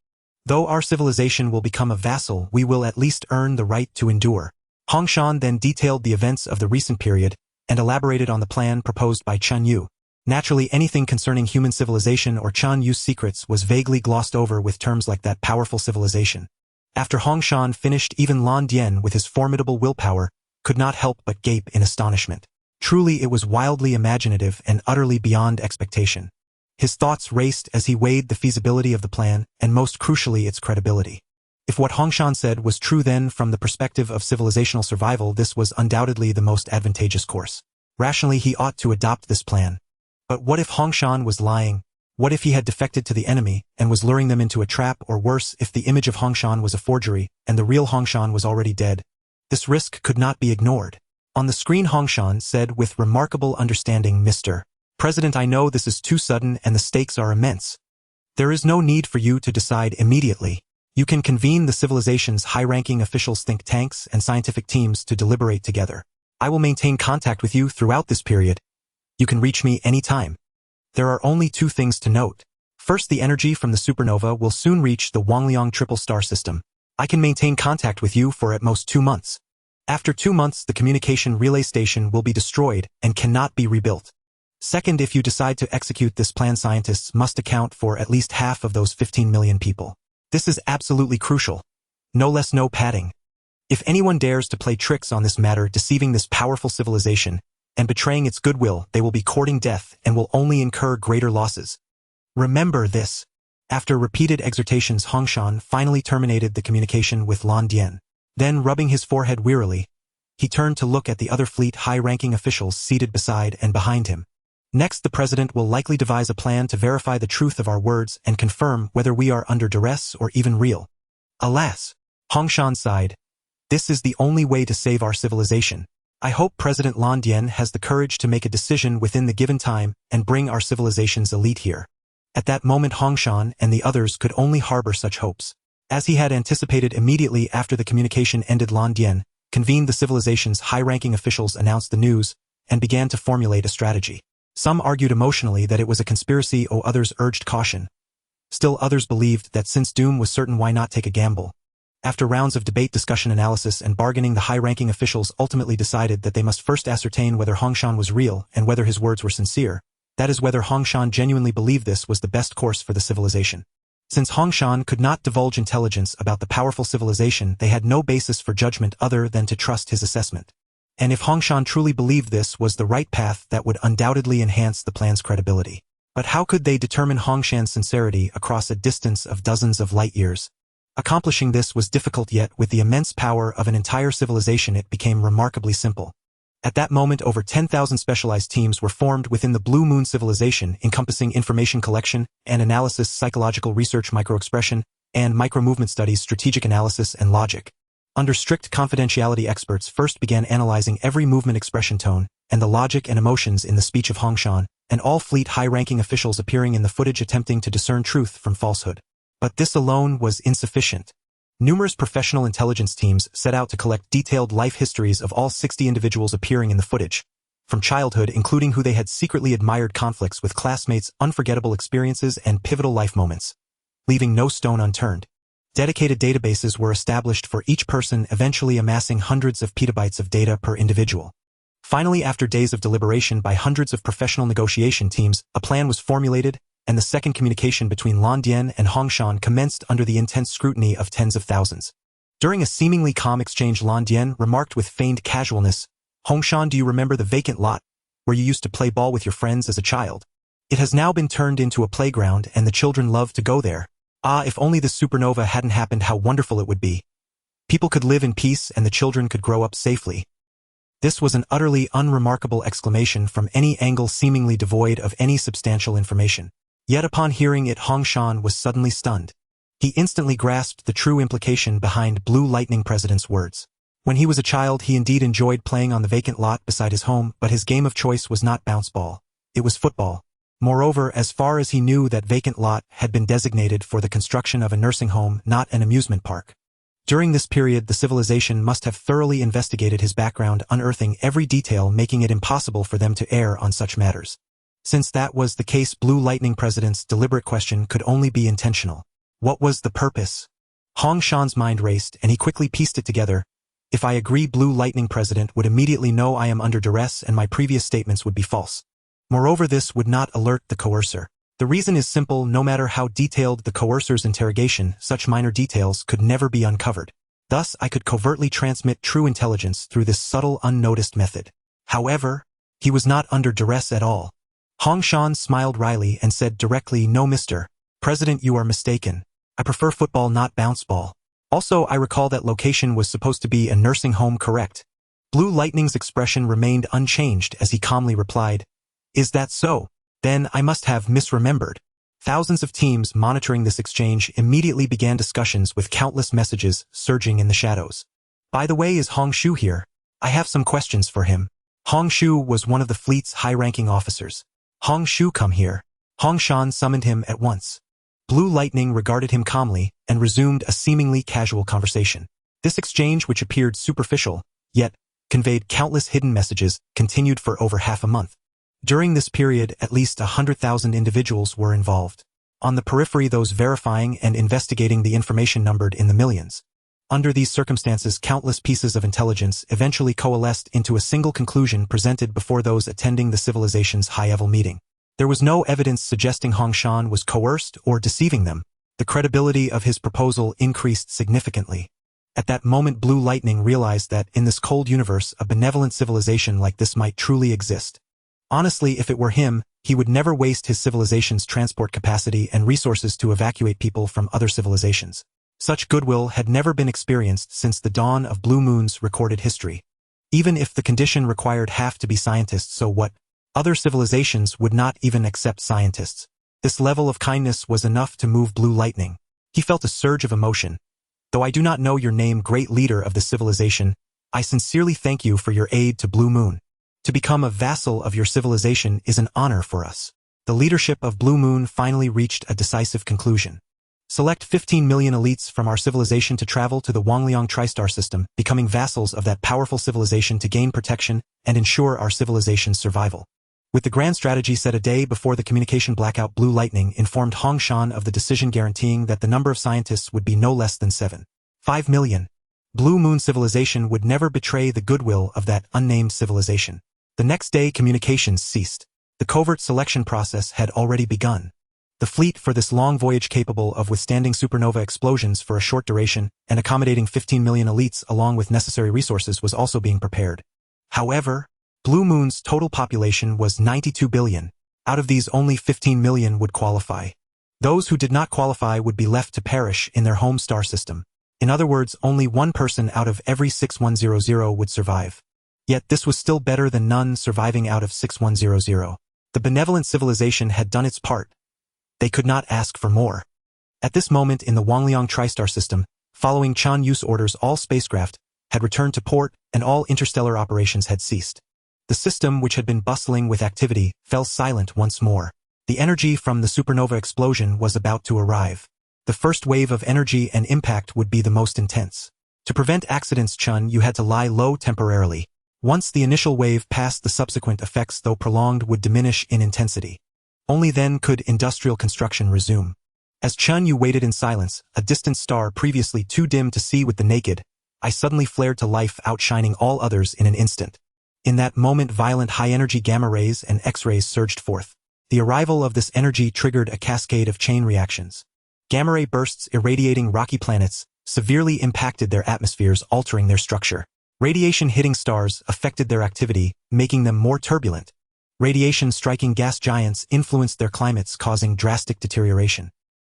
Though our civilization will become a vassal, we will at least earn the right to endure. Hongshan then detailed the events of the recent period and elaborated on the plan proposed by Chen Yue. Naturally, anything concerning human civilization or Chen Yue's secrets was vaguely glossed over with terms like that powerful civilization. After Hongshan finished, even Lan Dian, with his formidable willpower, could not help but gape in astonishment. Truly, it was wildly imaginative and utterly beyond expectation. His thoughts raced as he weighed the feasibility of the plan and most crucially its credibility. If what Hongshan said was true then from the perspective of civilizational survival, this was undoubtedly the most advantageous course. Rationally, he ought to adopt this plan. But what if Hongshan was lying? What if he had defected to the enemy and was luring them into a trap, or worse, if the image of Hongshan was a forgery and the real Hongshan was already dead? This risk could not be ignored. On the screen, Hongshan said with remarkable understanding, "Mr. President, I know this is too sudden and the stakes are immense. There is no need for you to decide immediately. You can convene the civilization's high-ranking officials, think tanks, and scientific teams to deliberate together. I will maintain contact with you throughout this period. You can reach me anytime. There are only two things to note. First, the energy from the supernova will soon reach the Wangliang triple star system. I can maintain contact with you for at most 2 months. After 2 months, the communication relay station will be destroyed and cannot be rebuilt. Second, if you decide to execute this plan, scientists must account for at least half of those 15 million people. This is absolutely crucial. No less, no padding. If anyone dares to play tricks on this matter, deceiving this powerful civilization and betraying its goodwill, they will be courting death and will only incur greater losses. Remember this." After repeated exhortations, Hongshan finally terminated the communication with Lan Dian. Then, rubbing his forehead wearily, he turned to look at the other fleet high-ranking officials seated beside and behind him. "Next, the president will likely devise a plan to verify the truth of our words and confirm whether we are under duress or even real." Alas, Hongshan sighed. "This is the only way to save our civilization. I hope President Lan Dian has the courage to make a decision within the given time and bring our civilization's elite here." At that moment, Hongshan and the others could only harbor such hopes. As he had anticipated, immediately after the communication ended, Lan Dian convened the civilization's high-ranking officials, announced the news, and began to formulate a strategy. Some argued emotionally that it was a conspiracy, others urged caution. Still others believed that since doom was certain, why not take a gamble? After rounds of debate, discussion, analysis, and bargaining, the high-ranking officials ultimately decided that they must first ascertain whether Hongshan was real and whether his words were sincere. That is, whether Hongshan genuinely believed this was the best course for the civilization. Since Hongshan could not divulge intelligence about the powerful civilization, they had no basis for judgment other than to trust his assessment. And if Hongshan truly believed this was the right path, that would undoubtedly enhance the plan's credibility. But how could they determine Hongshan's sincerity across a distance of dozens of light years? Accomplishing this was difficult, yet with the immense power of an entire civilization it became remarkably simple. At that moment, over 10,000 specialized teams were formed within the Blue Moon civilization, encompassing information collection and analysis, psychological research, microexpression and micromovement studies, strategic analysis, and logic. Under strict confidentiality, experts first began analyzing every movement, expression, tone, and the logic and emotions in the speech of Hongshan, and all fleet high-ranking officials appearing in the footage attempting to discern truth from falsehood. But this alone was insufficient. Numerous professional intelligence teams set out to collect detailed life histories of all 60 individuals appearing in the footage, from childhood, including who they had secretly admired, conflicts with classmates, unforgettable experiences, and pivotal life moments, leaving no stone unturned. Dedicated databases were established for each person, eventually amassing hundreds of petabytes of data per individual. Finally, after days of deliberation by hundreds of professional negotiation teams, a plan was formulated, and the second communication between Lan Dian and Hongshan commenced under the intense scrutiny of tens of thousands. During a seemingly calm exchange, Lan Dian remarked with feigned casualness, "Hongshan, do you remember the vacant lot where you used to play ball with your friends as a child? It has now been turned into a playground and the children love to go there. Ah, if only this supernova hadn't happened, how wonderful it would be. People could live in peace and the children could grow up safely." This was an utterly unremarkable exclamation from any angle, seemingly devoid of any substantial information. Yet upon hearing it, Hongshan was suddenly stunned. He instantly grasped the true implication behind Blue Lightning President's words. When he was a child, he indeed enjoyed playing on the vacant lot beside his home, but his game of choice was not bounce ball. It was football. Moreover, as far as he knew, that vacant lot had been designated for the construction of a nursing home, not an amusement park. During this period, the civilization must have thoroughly investigated his background, unearthing every detail, making it impossible for them to err on such matters. Since that was the case, Blue Lightning President's deliberate question could only be intentional. What was the purpose? Hongshan's mind raced, and he quickly pieced it together. If I agree, Blue Lightning President would immediately know I am under duress and my previous statements would be false. Moreover, this would not alert the coercer. The reason is simple: no matter how detailed the coercer's interrogation, such minor details could never be uncovered. Thus, I could covertly transmit true intelligence through this subtle, unnoticed method. However, he was not under duress at all. Hong Shan smiled wryly and said directly, "No, Mr. President, you are mistaken. I prefer football, not bounce ball. Also, I recall that location was supposed to be a nursing home, correct?" Blue Lightning's expression remained unchanged as he calmly replied, "Is that so? Then I must have misremembered." Thousands of teams monitoring this exchange immediately began discussions with countless messages surging in the shadows. "By the way, is Hong Shu here? I have some questions for him." Hong Shu was one of the fleet's high-ranking officers. "Hong Shu, come here." Hong Shan summoned him at once. Blue Lightning regarded him calmly and resumed a seemingly casual conversation. This exchange, which appeared superficial, yet conveyed countless hidden messages, continued for over half a month. During this period, at least 100,000 individuals were involved. On the periphery, those verifying and investigating the information numbered in the millions. Under these circumstances, countless pieces of intelligence eventually coalesced into a single conclusion presented before those attending the civilization's high-level meeting. There was no evidence suggesting Hong Shan was coerced or deceiving them. The credibility of his proposal increased significantly. At that moment, Blue Lightning realized that in this cold universe, a benevolent civilization like this might truly exist. Honestly, if it were him, he would never waste his civilization's transport capacity and resources to evacuate people from other civilizations. Such goodwill had never been experienced since the dawn of Blue Moon's recorded history. Even if the condition required half to be scientists, so what? Other civilizations would not even accept scientists. This level of kindness was enough to move Blue Lightning. He felt a surge of emotion. "Though I do not know your name, great leader of the civilization, I sincerely thank you for your aid to Blue Moon. To become a vassal of your civilization is an honor for us." The leadership of Blue Moon finally reached a decisive conclusion. "Select 15 million elites from our civilization to travel to the Wangliang Tristar system, becoming vassals of that powerful civilization to gain protection and ensure our civilization's survival." With the grand strategy set a day before the communication blackout, Blue Lightning informed Hong Shan of the decision, guaranteeing that the number of scientists would be no less than 5 million. Blue Moon civilization would never betray the goodwill of that unnamed civilization. The next day, communications ceased. The covert selection process had already begun. The fleet for this long voyage, capable of withstanding supernova explosions for a short duration and accommodating 15 million elites along with necessary resources, was also being prepared. However, Blue Moon's total population was 92 billion. Out of these, only 15 million would qualify. Those who did not qualify would be left to perish in their home star system. In other words, only one person out of every 6100 would survive. Yet this was still better than none surviving out of 6100. The benevolent civilization had done its part. They could not ask for more. At this moment in the Wangliang Tristar system, following Chen Yue's orders, all spacecraft had returned to port and all interstellar operations had ceased. The system, which had been bustling with activity, fell silent once more. The energy from the supernova explosion was about to arrive. The first wave of energy and impact would be the most intense. To prevent accidents, Chen Yue had to lie low temporarily. Once the initial wave passed, the subsequent effects, though prolonged, would diminish in intensity. Only then could industrial construction resume. As Chen Yue waited in silence, a distant star previously too dim to see with the naked eye suddenly flared to life, outshining all others in an instant. In that moment, violent high-energy gamma rays and X-rays surged forth. The arrival of this energy triggered a cascade of chain reactions. Gamma ray bursts irradiating rocky planets severely impacted their atmospheres, altering their structure. Radiation hitting stars affected their activity, making them more turbulent. Radiation striking gas giants influenced their climates, causing drastic deterioration.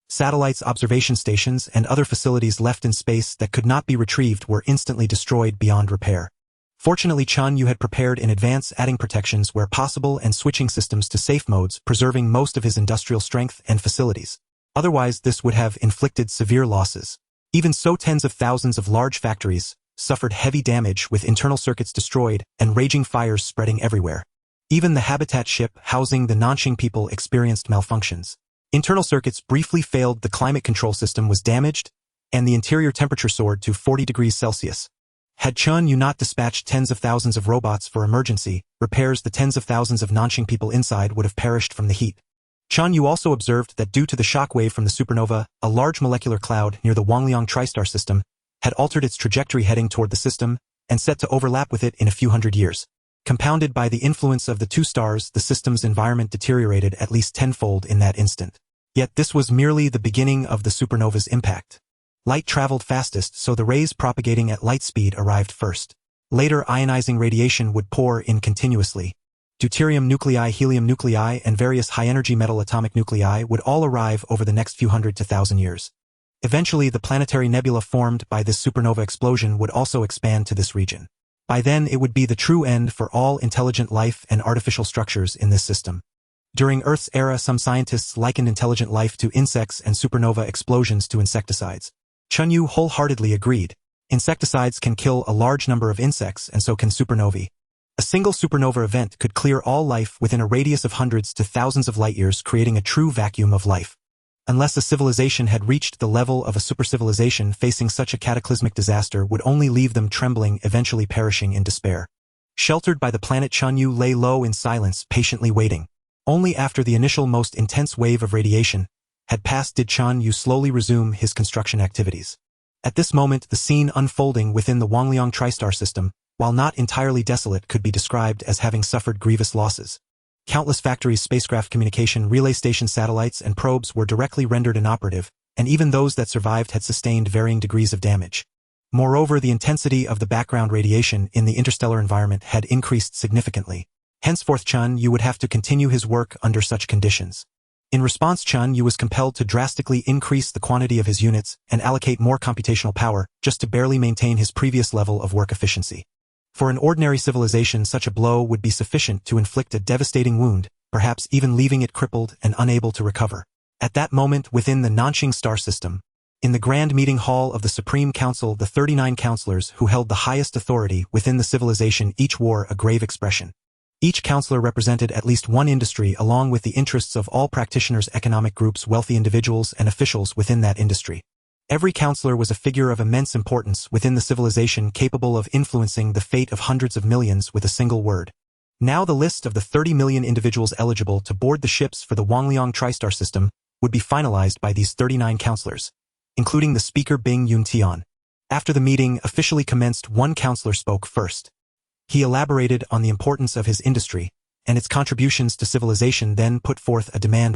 Satellites, observation stations, and other facilities left in space that could not be retrieved were instantly destroyed beyond repair. Fortunately, Chen Yue had prepared in advance, adding protections where possible and switching systems to safe modes, preserving most of his industrial strength and facilities. Otherwise, this would have inflicted severe losses. Even so, tens of thousands of large factories suffered heavy damage, with internal circuits destroyed and raging fires spreading everywhere. Even the habitat ship housing the Nanxing people experienced malfunctions. Internal circuits briefly failed, the climate control system was damaged, and the interior temperature soared to 40 degrees Celsius. Had Chen Yue not dispatched tens of thousands of robots for emergency repairs, the tens of thousands of Nanxing people inside would have perished from the heat. Chen Yue also observed that due to the shock wave from the supernova, a large molecular cloud near the Wangliang Tristar system had altered its trajectory, heading toward the system and set to overlap with it in a few hundred years. Compounded by the influence of the two stars, the system's environment deteriorated at least tenfold in that instant. Yet this was merely the beginning of the supernova's impact. Light traveled fastest, so the rays propagating at light speed arrived first. Later, ionizing radiation would pour in continuously. deuterium nuclei, helium nuclei, and various high-energy metal atomic nuclei would all arrive over the next few hundred to thousand years. Eventually, the planetary nebula formed by this supernova explosion would also expand to this region. By then, it would be the true end for all intelligent life and artificial structures in this system. During Earth's era, some scientists likened intelligent life to insects and supernova explosions to insecticides. Chen Yue wholeheartedly agreed. Insecticides can kill a large number of insects, and so can supernovae. A single supernova event could clear all life within a radius of hundreds to thousands of light-years, creating a true vacuum of life. Unless a civilization had reached the level of a supercivilization, facing such a cataclysmic disaster would only leave them trembling, eventually perishing in despair. Sheltered by the planet, Chen Yue lay low in silence, patiently waiting. Only after the initial most intense wave of radiation had passed did Chen Yue slowly resume his construction activities. At this moment, the scene unfolding within the Huoying tri-star system, while not entirely desolate, could be described as having suffered grievous losses. Countless factories, spacecraft, communication, relay station, satellites, and probes were directly rendered inoperative, and even those that survived had sustained varying degrees of damage. Moreover, the intensity of the background radiation in the interstellar environment had increased significantly. Henceforth, Chen Yue would have to continue his work under such conditions. In response, Chen Yue was compelled to drastically increase the quantity of his units and allocate more computational power just to barely maintain his previous level of work efficiency. For an ordinary civilization, such a blow would be sufficient to inflict a devastating wound, perhaps even leaving it crippled and unable to recover. At that moment, within the Nanxing star system, in the grand meeting hall of the Supreme Council, the 39 counselors who held the highest authority within the civilization each wore a grave expression. Each counselor represented at least one industry, along with the interests of all practitioners, economic groups, wealthy individuals, and officials within that industry. Every counselor was a figure of immense importance within the civilization, capable of influencing the fate of hundreds of millions with a single word. Now the list of the 30 million individuals eligible to board the ships for the Huoying tri-star system would be finalized by these 39 counselors, including the speaker Bing Yuntian. After the meeting officially commenced, one counselor spoke first. He elaborated on the importance of his industry and its contributions to civilization, then put forth a demand: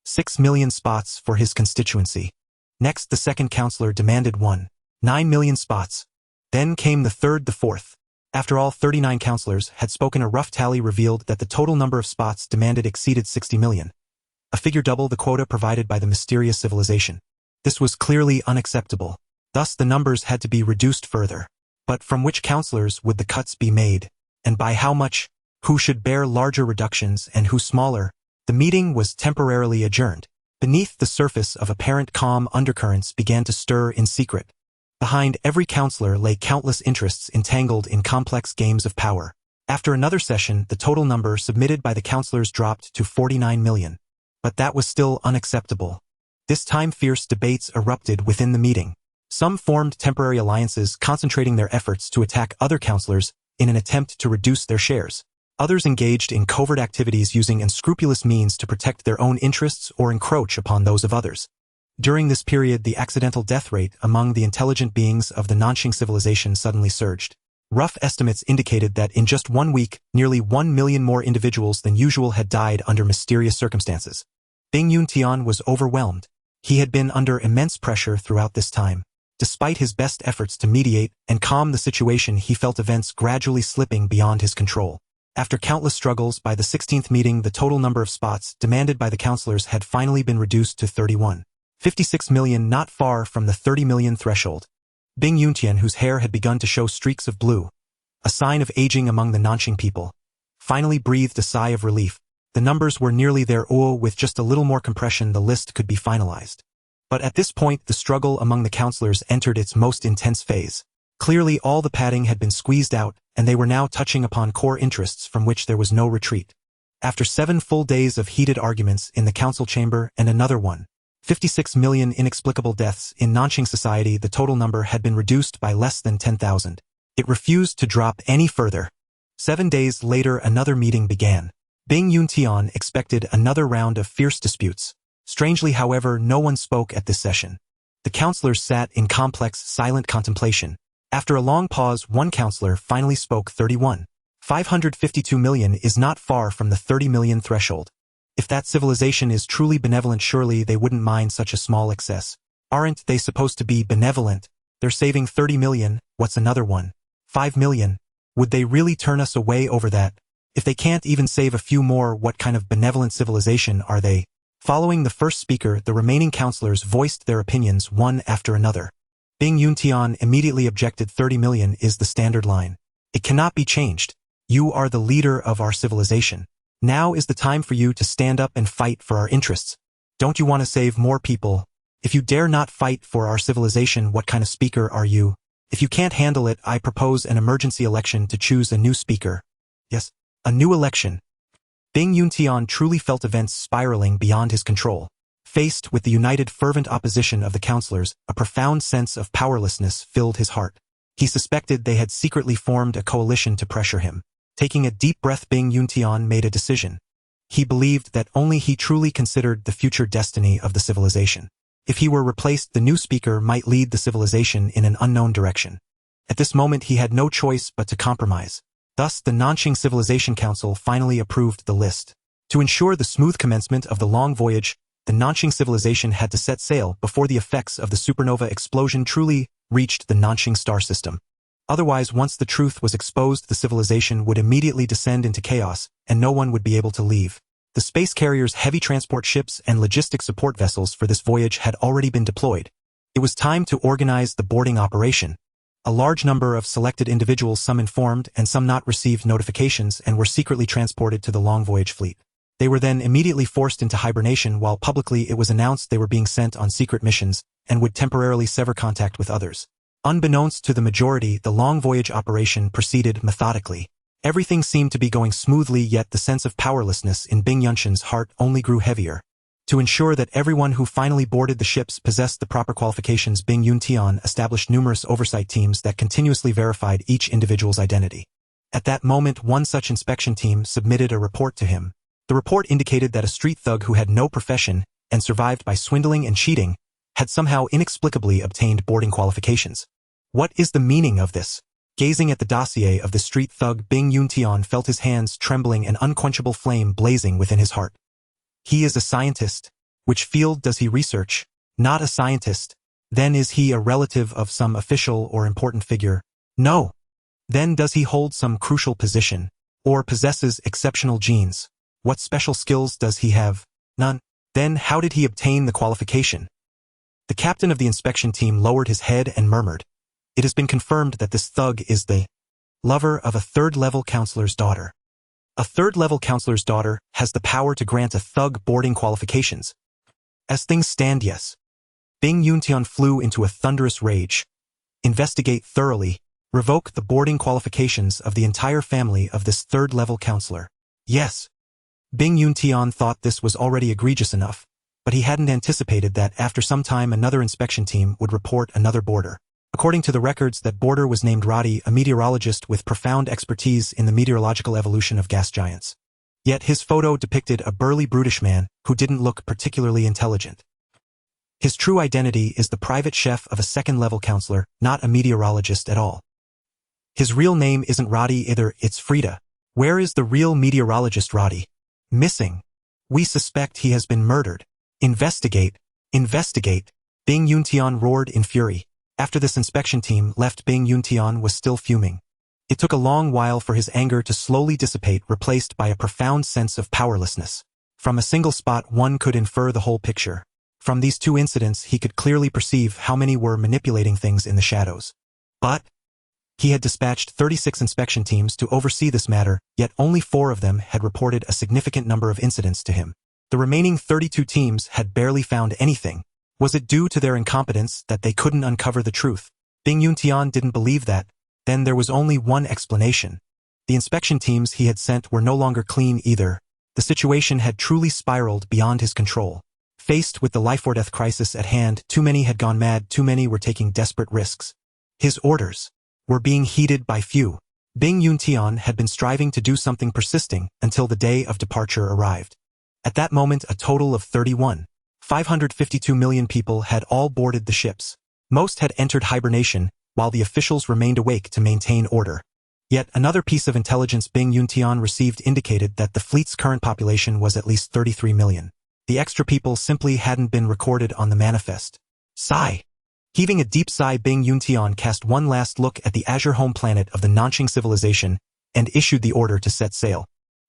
6 million spots for his constituency. Next, the second counselor demanded 9 million spots. Then came the third, the fourth. After all 39 counselors had spoken, a rough tally revealed that the total number of spots demanded exceeded 60 million. A figure double the quota provided by the mysterious civilization. This was clearly unacceptable. Thus the numbers had to be reduced further. But from which counselors would the cuts be made? And by how much? Who should bear larger reductions and who smaller? The meeting was temporarily adjourned. Beneath the surface of apparent calm, undercurrents began to stir in secret. Behind every counselor lay countless interests entangled in complex games of power. After another session, the total number submitted by the counselors dropped to 49 million. But that was still unacceptable. This time fierce debates erupted within the meeting. Some formed temporary alliances, concentrating their efforts to attack other counselors in an attempt to reduce their shares. Others engaged in covert activities, using unscrupulous means to protect their own interests or encroach upon those of others. During this period, the accidental death rate among the intelligent beings of the Nanxing civilization suddenly surged. Rough estimates indicated that in just 1 week, nearly 1 million more individuals than usual had died under mysterious circumstances. Bing Yuntian was overwhelmed. He had been under immense pressure throughout this time. Despite his best efforts to mediate and calm the situation, he felt events gradually slipping beyond his control. After countless struggles, by the 16th meeting, the total number of spots demanded by the counselors had finally been reduced to 56 million, not far from the 30 million threshold. Bing Yuntian, whose hair had begun to show streaks of blue, a sign of aging among the Nanxing people, finally breathed a sigh of relief. The numbers were nearly there. With just a little more compression, the list could be finalized. But at this point, the struggle among the counselors entered its most intense phase. Clearly, all the padding had been squeezed out, and they were now touching upon core interests from which there was no retreat. After 7 full days of heated arguments in the council chamber and another 56 million inexplicable deaths in Nanxing society, the total number had been reduced by less than 10,000. It refused to drop any further. 7 days later, another meeting began. Bing Yuntian expected another round of fierce disputes. Strangely, however, no one spoke at this session. The counselors sat in complex, silent contemplation. After a long pause, one counselor finally spoke. 552 million is not far from the 30 million threshold. If that civilization is truly benevolent, surely they wouldn't mind such a small excess. Aren't they supposed to be benevolent? They're saving 30 million, what's another 5 million? Would they really turn us away over that? If they can't even save a few more, what kind of benevolent civilization are they? Following the first speaker, the remaining counselors voiced their opinions one after another. Bing Yuntian immediately objected. 30 million is the standard line. It cannot be changed. You are the leader of our civilization. Now is the time for you to stand up and fight for our interests. Don't you want to save more people? If you dare not fight for our civilization, what kind of speaker are you? If you can't handle it, I propose an emergency election to choose a new speaker. Yes, a new election. Bing Yuntian truly felt events spiraling beyond his control. Faced with the united fervent opposition of the counselors, a profound sense of powerlessness filled his heart. He suspected they had secretly formed a coalition to pressure him. Taking a deep breath, Bing Yuntian made a decision. He believed that only he truly considered the future destiny of the civilization. If he were replaced, the new speaker might lead the civilization in an unknown direction. At this moment he had no choice but to compromise. Thus, the Nanxing Civilization Council finally approved the list. To ensure the smooth commencement of the long voyage, the Nanxing civilization had to set sail before the effects of the supernova explosion truly reached the Nanxing star system. Otherwise, once the truth was exposed, the civilization would immediately descend into chaos, and no one would be able to leave. The space carriers, heavy transport ships, and logistic support vessels for this voyage had already been deployed. It was time to organize the boarding operation. A large number of selected individuals, some informed and some not, received notifications and were secretly transported to the long voyage fleet. They were then immediately forced into hibernation, while publicly it was announced they were being sent on secret missions and would temporarily sever contact with others. Unbeknownst to the majority, the long voyage operation proceeded methodically. Everything seemed to be going smoothly, yet the sense of powerlessness in Bing Yuntian's heart only grew heavier. To ensure that everyone who finally boarded the ships possessed the proper qualifications, Bing Yuntian established numerous oversight teams that continuously verified each individual's identity. At that moment, one such inspection team submitted a report to him. The report indicated that a street thug who had no profession and survived by swindling and cheating had somehow inexplicably obtained boarding qualifications. What is the meaning of this? Gazing at the dossier of the street thug, Bing Yuntian felt his hands trembling, an unquenchable flame blazing within his heart. He is a scientist. Which field does he research? Not a scientist. Then is he a relative of some official or important figure? No. Then does he hold some crucial position? Or possesses exceptional genes? What special skills does he have? None. Then how did he obtain the qualification? The captain of the inspection team lowered his head and murmured, "It has been confirmed that this thug is the lover of a third-level counselor's daughter. A third-level counselor's daughter has the power to grant a thug boarding qualifications. As things stand, yes." Bing Yuntian flew into a thunderous rage. Investigate thoroughly. Revoke the boarding qualifications of the entire family of this third-level counselor. Yes. Bing Yuntian thought this was already egregious enough, but he hadn't anticipated that after some time another inspection team would report another boarder. According to the records, that boarder was named Roddy, a meteorologist with profound expertise in the meteorological evolution of gas giants. Yet his photo depicted a burly, brutish man who didn't look particularly intelligent. His true identity is the private chef of a second-level counselor, not a meteorologist at all. His real name isn't Roddy either, it's Frida. Where is the real meteorologist Roddy? Missing. We suspect he has been murdered. Investigate. Investigate. Bing Yuntian roared in fury. After this inspection team left, Bing Yuntian was still fuming. It took a long while for his anger to slowly dissipate, replaced by a profound sense of powerlessness. From a single spot one could infer the whole picture. From these two incidents he could clearly perceive how many were manipulating things in the shadows. But he had dispatched 36 inspection teams to oversee this matter, yet only 4 of them had reported a significant number of incidents to him. The remaining 32 teams had barely found anything. Was it due to their incompetence that they couldn't uncover the truth? Bing Yuntian didn't believe that. Then there was only one explanation. The inspection teams he had sent were no longer clean either. The situation had truly spiraled beyond his control. Faced with the life-or-death crisis at hand, too many had gone mad, too many were taking desperate risks. His orders were being heeded by few. Bing Yuntian had been striving to do something persisting until the day of departure arrived. At that moment, a total of 552 million people had all boarded the ships. Most had entered hibernation, while the officials remained awake to maintain order. Yet another piece of intelligence Bing Yuntian received indicated that the fleet's current population was at least 33 million. The extra people simply hadn't been recorded on the manifest. Sigh. Heaving a deep sigh, Bing Yuntian cast one last look at the azure home planet of the Nanxing civilization and issued the order to set sail.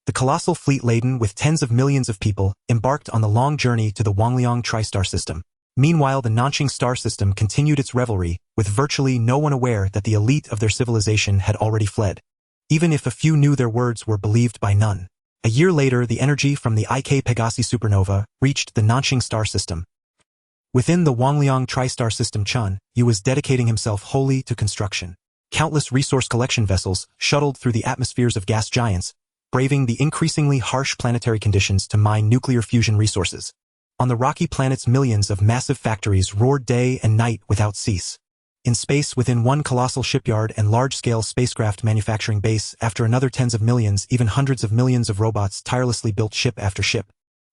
The colossal fleet laden with tens of millions of people embarked on the long journey to the Huoying tri-star system. Meanwhile, the Nanqing star system continued its revelry, with virtually no one aware that the elite of their civilization had already fled. Even if a few knew, their words were believed by none. A year later, the energy from the Ik Pegasi supernova reached the Nanqing star system. Within the Huoying tri-star system, Chen Yue was dedicating himself wholly to construction. Countless resource collection vessels shuttled through the atmospheres of gas giants, braving the increasingly harsh planetary conditions to mine nuclear fusion resources. On the rocky planets, millions of massive factories roared day and night without cease. In space, within one colossal shipyard and large-scale spacecraft manufacturing base after another, tens of millions, even hundreds of millions of robots tirelessly built ship after ship.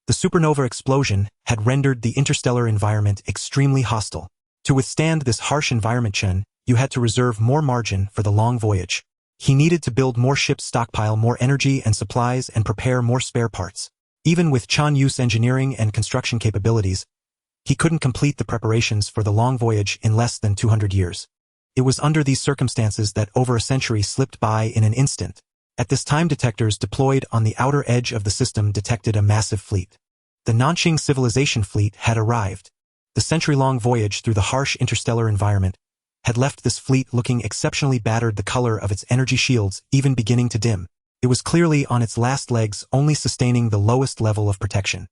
The supernova explosion had rendered the interstellar environment extremely hostile. To withstand this harsh environment, Chen Yue had to reserve more margin for the long voyage. He needed to build more ships, stockpile more energy and supplies, and prepare more spare parts. Even with Chen Yue's engineering and construction capabilities, he couldn't complete the preparations for the long voyage in less than 200 years. It was under these circumstances that over a century slipped by in an instant. At this time, detectors deployed on the outer edge of the system detected a massive fleet. The Nanqing civilization fleet had arrived. The century-long voyage through the harsh interstellar environment had left this fleet looking exceptionally battered, the color of its energy shields even beginning to dim. It was clearly on its last legs, only sustaining the lowest level of protection.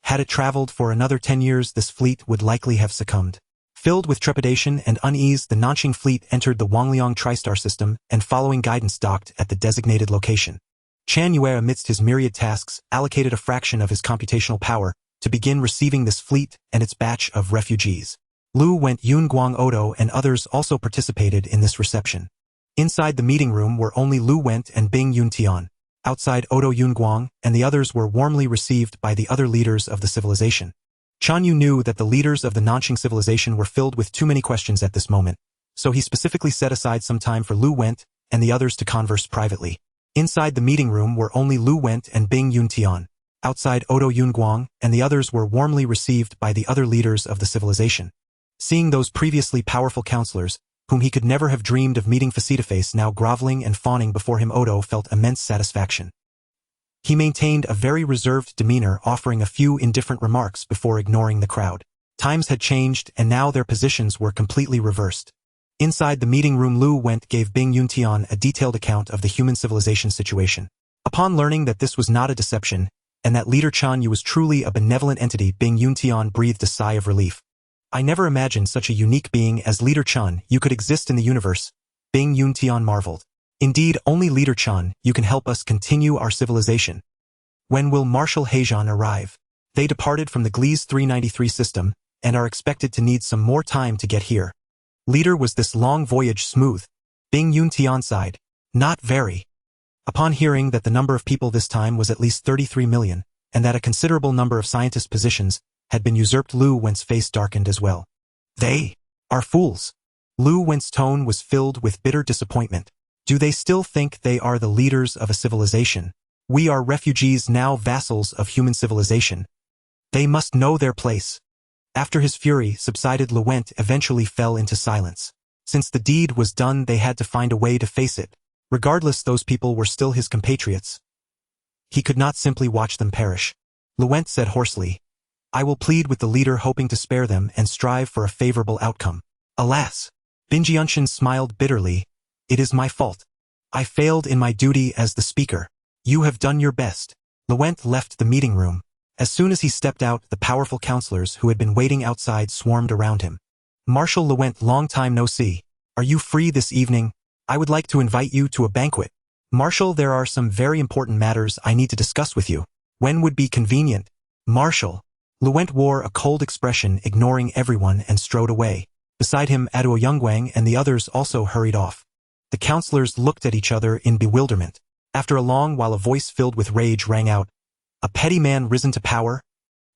Had it traveled for another 10 years, this fleet would likely have succumbed. Filled with trepidation and unease, the Nanqing fleet entered the Huoying tri-star system and, following guidance, docked at the designated location. Chen Yue, amidst his myriad tasks, allocated a fraction of his computational power to begin receiving this fleet and its batch of refugees. Lu Went, Yunguang Odo, and others also participated in this reception. Inside the meeting room were only Lu Went and Bing Yuntian. Outside, Odo, Yunguang, and the others were warmly received by the other leaders of the civilization. Chen Yue knew that the leaders of the Nanqing civilization were filled with too many questions at this moment, so he specifically set aside some time for Lu Went and the others to converse privately. Inside the meeting room were only Lu Went and Bing Yuntian. Outside, Odo, Yunguang, and the others were warmly received by the other leaders of the civilization. Seeing those previously powerful counselors, whom he could never have dreamed of meeting face-to-face, now groveling and fawning before him, Odo felt immense satisfaction. He maintained a very reserved demeanor, offering a few indifferent remarks before ignoring the crowd. Times had changed, and now their positions were completely reversed. Inside the meeting room, Lu Went gave Bing Yuntian a detailed account of the human civilization situation. Upon learning that this was not a deception, and that leader Chen Yue was truly a benevolent entity, Bing Yuntian breathed a sigh of relief. I never imagined such a unique being as Leader Chen Yue could exist in the universe, Bing Yuntian marveled. Indeed, only Leader Chen Yue can help us continue our civilization. When will Marshal Heizhan arrive? They departed from the Gliese 393 system, and are expected to need some more time to get here. Leader, was this long voyage smooth? Bing Yuntian sighed. Not very. Upon hearing that the number of people this time was at least 33 million, and that a considerable number of scientist positions had been usurped, Lu Went's face darkened as well. They are fools. Lu Went's tone was filled with bitter disappointment. Do they still think they are the leaders of a civilization? We are refugees now, vassals of human civilization. They must know their place. After his fury subsided, Lu Went eventually fell into silence. Since the deed was done, they had to find a way to face it. Regardless, those people were still his compatriots. He could not simply watch them perish. Lu Went said hoarsely, I will plead with the leader, hoping to spare them and strive for a favorable outcome. Alas! Bing Jianshan smiled bitterly. It is my fault. I failed in my duty as the speaker. You have done your best. Lu Went left the meeting room. As soon as he stepped out, the powerful counselors who had been waiting outside swarmed around him. Marshal Lu Went, long time no see. Are you free this evening? I would like to invite you to a banquet. Marshal, there are some very important matters I need to discuss with you. When would be convenient? Marshal. Lu Went wore a cold expression, ignoring everyone, and strode away. Beside him, Atuo Yunguang and the others also hurried off. The counselors looked at each other in bewilderment. After a long while, a voice filled with rage rang out. A petty man risen to power?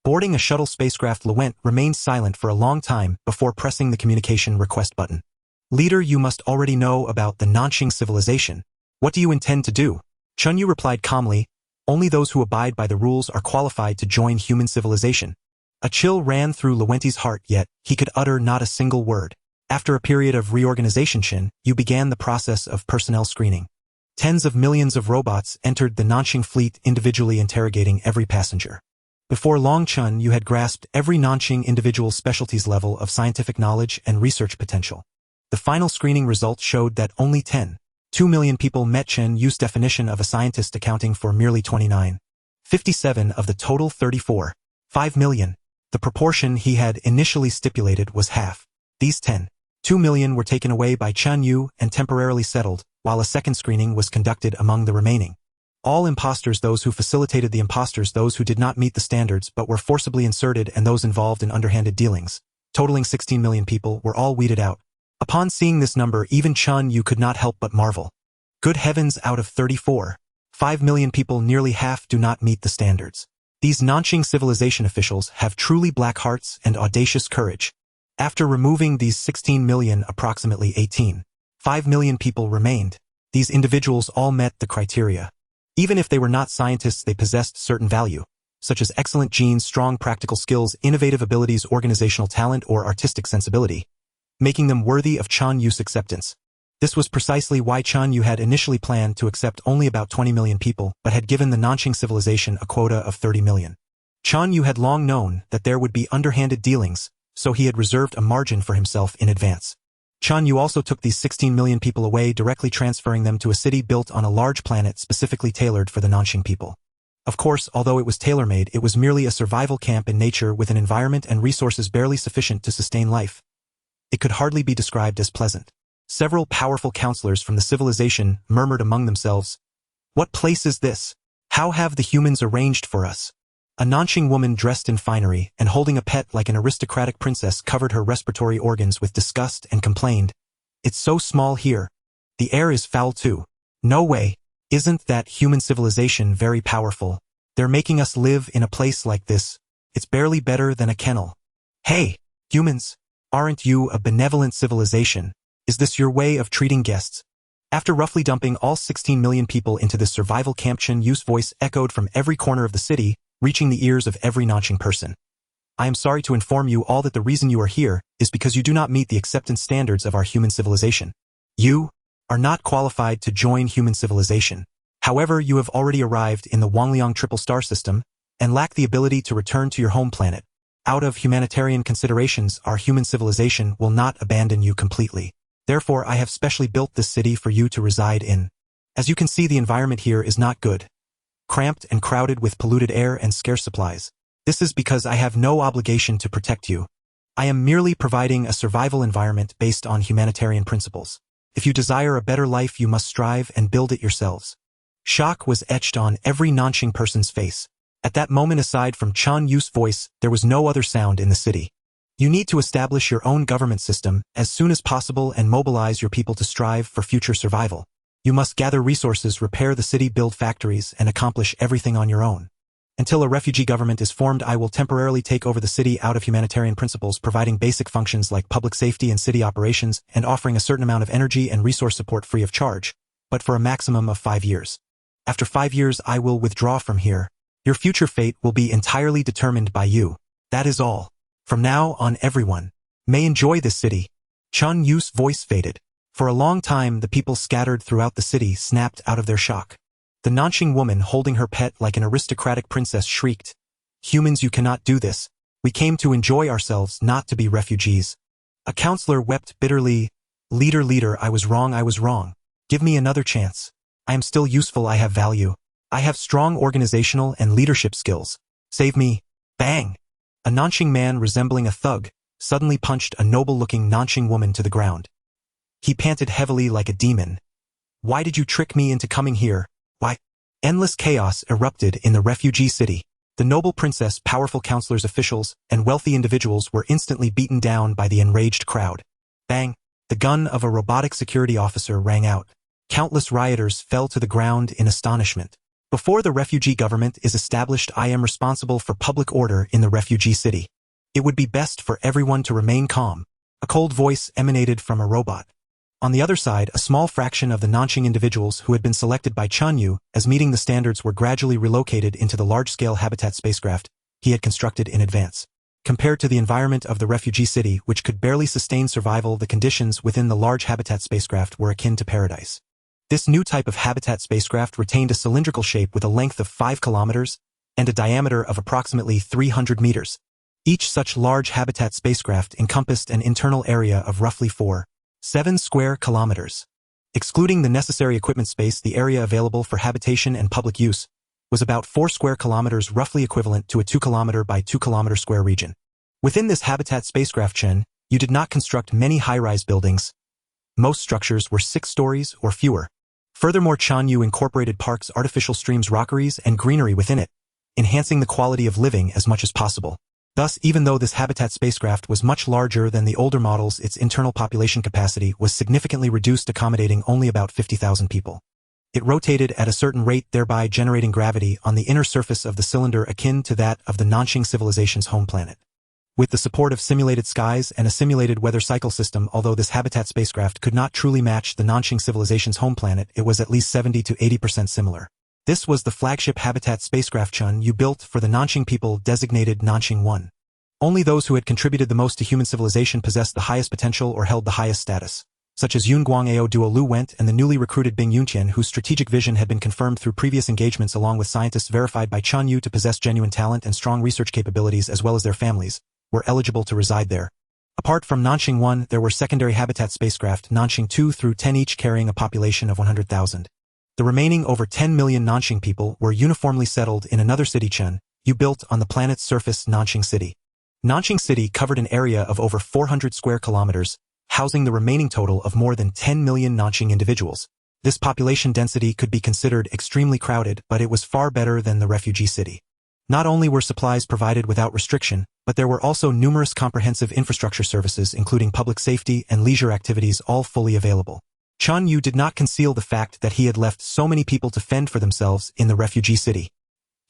Boarding a shuttle spacecraft, Lu Went remained silent for a long time before pressing the communication request button. Leader, you must already know about the Nanqing civilization. What do you intend to do? Chen Yue replied calmly, only those who abide by the rules are qualified to join human civilization. A chill ran through Lu Went's heart, yet he could utter not a single word. After a period of reorganization, Chen Yue began the process of personnel screening. Tens of millions of robots entered the Nanxing fleet, individually interrogating every passenger. Before long, Chen Yue had grasped every Nanxing individual's specialty's level of scientific knowledge and research potential. The final screening results showed that only 10.2 million people met Chen Yue's definition of a scientist, accounting for merely 29.57 of the total 34.5 million. The proportion he had initially stipulated was half. These 10.2 million were taken away by Chen Yue and temporarily settled, while a second screening was conducted among the remaining. All imposters, those who facilitated the imposters, those who did not meet the standards but were forcibly inserted, and those involved in underhanded dealings, totaling 16 million people, were all weeded out. Upon seeing this number, even Chen Yue could not help but marvel. Good heavens, out of 34.5 million people, nearly half do not meet the standards. These Nanxing civilization officials have truly black hearts and audacious courage. After removing these 16 million, approximately 18.5 million people remained. These individuals all met the criteria. Even if they were not scientists, they possessed certain value, such as excellent genes, strong practical skills, innovative abilities, organizational talent, or artistic sensibility, making them worthy of Chen Yue's acceptance. This was precisely why Chen Yue had initially planned to accept only about 20 million people, but had given the Nanxing civilization a quota of 30 million. Chen Yue had long known that there would be underhanded dealings, so he had reserved a margin for himself in advance. Chen Yue also took these 16 million people away, directly transferring them to a city built on a large planet specifically tailored for the Nanxing people. Of course, although it was tailor-made, it was merely a survival camp in nature with an environment and resources barely sufficient to sustain life. It could hardly be described as pleasant. Several powerful counselors from the civilization murmured among themselves, "What place is this? How have the humans arranged for us?" A Nanxing woman dressed in finery and holding a pet like an aristocratic princess covered her respiratory organs with disgust and complained, "It's so small here. The air is foul too. No way. Isn't that human civilization very powerful? They're making us live in a place like this. It's barely better than a kennel. Hey, humans, aren't you a benevolent civilization? Is this your way of treating guests?" After roughly dumping all 16 million people into this survival camp, Chen Yue's voice echoed from every corner of the city, reaching the ears of every Nanxing person. "I am sorry to inform you all that the reason you are here is because you do not meet the acceptance standards of our human civilization. You are not qualified to join human civilization. However, you have already arrived in the Wangliang triple star system and lack the ability to return to your home planet. Out of humanitarian considerations, our human civilization will not abandon you completely. Therefore, I have specially built this city for you to reside in. As you can see, the environment here is not good. Cramped and crowded with polluted air and scarce supplies. This is because I have no obligation to protect you. I am merely providing a survival environment based on humanitarian principles. If you desire a better life, you must strive and build it yourselves." Shock was etched on every Nanxing person's face. At that moment, aside from Chen Yue's voice, there was no other sound in the city. You need to establish your own government system as soon as possible and mobilize your people to strive for future survival. You must gather resources, repair the city, build factories, and accomplish everything on your own. Until a refugee government is formed, I will temporarily take over the city out of humanitarian principles, providing basic functions like public safety and city operations, and offering a certain amount of energy and resource support free of charge, but for a maximum of 5 years. After 5 years, I will withdraw from here. Your future fate will be entirely determined by you. That is all. From now on, everyone may enjoy this city." Chen Yue's voice faded. For a long time, the people scattered throughout the city snapped out of their shock. The Nanxing woman holding her pet like an aristocratic princess shrieked, "Humans, you cannot do this. We came to enjoy ourselves, not to be refugees." A counselor wept bitterly, Leader, I was wrong. Give me another chance. I am still useful, I have value. I have strong organizational and leadership skills. Save me." Bang! A Nanxing man resembling a thug suddenly punched a noble-looking Nanxing woman to the ground. He panted heavily like a demon. "Why did you trick me into coming here? Why?" Endless chaos erupted in the refugee city. The noble princess, powerful counselors, officials, and wealthy individuals were instantly beaten down by the enraged crowd. Bang! The gun of a robotic security officer rang out. Countless rioters fell to the ground in astonishment. "Before the refugee government is established, I am responsible for public order in the refugee city. It would be best for everyone to remain calm." A cold voice emanated from a robot. On the other side, a small fraction of the Nanxing individuals who had been selected by Chen Yue as meeting the standards were gradually relocated into the large-scale habitat spacecraft he had constructed in advance. Compared to the environment of the refugee city, which could barely sustain survival, the conditions within the large habitat spacecraft were akin to paradise. This new type of habitat spacecraft retained a cylindrical shape with a length of 5 kilometers and a diameter of approximately 300 meters. Each such large habitat spacecraft encompassed an internal area of roughly 4.7 square kilometers. Excluding the necessary equipment space, the area available for habitation and public use was about 4 square kilometers, roughly equivalent to a 2 kilometer by 2 kilometer square region. Within this habitat spacecraft, Chen Yue did not construct many high-rise buildings. Most structures were 6 stories or fewer. Furthermore, Chen Yue incorporated parks, artificial streams, rockeries, and greenery within it, enhancing the quality of living as much as possible. Thus, even though this habitat spacecraft was much larger than the older models, its internal population capacity was significantly reduced, accommodating only about 50,000 people. It rotated at a certain rate, thereby generating gravity on the inner surface of the cylinder akin to that of the Nanxing civilization's home planet. With the support of simulated skies and a simulated weather cycle system, although this habitat spacecraft could not truly match the Nanxing civilization's home planet, it was at least 70 to 80% similar. This was the flagship habitat spacecraft Chen Yue built for the Nanxing people, designated Nanxing 1. Only those who had contributed the most to human civilization possessed the highest potential or held the highest status, such as Yun Guangao Duo Lu Went and the newly recruited Bing Yunqian, whose strategic vision had been confirmed through previous engagements, along with scientists verified by Chen Yue to possess genuine talent and strong research capabilities, as well as their families, were eligible to reside there. Apart from Nanxing 1, there were secondary habitat spacecraft Nanxing 2 through 10, each carrying a population of 100,000. The remaining over 10 million Nanxing people were uniformly settled in another city Chen Yue built on the planet's surface, Nanxing City. Nanxing City covered an area of over 400 square kilometers, housing the remaining total of more than 10 million Nanxing individuals. This population density could be considered extremely crowded, but it was far better than the refugee city. Not only were supplies provided without restriction, but there were also numerous comprehensive infrastructure services, including public safety and leisure activities, all fully available. Chen Yue did not conceal the fact that he had left so many people to fend for themselves in the refugee city.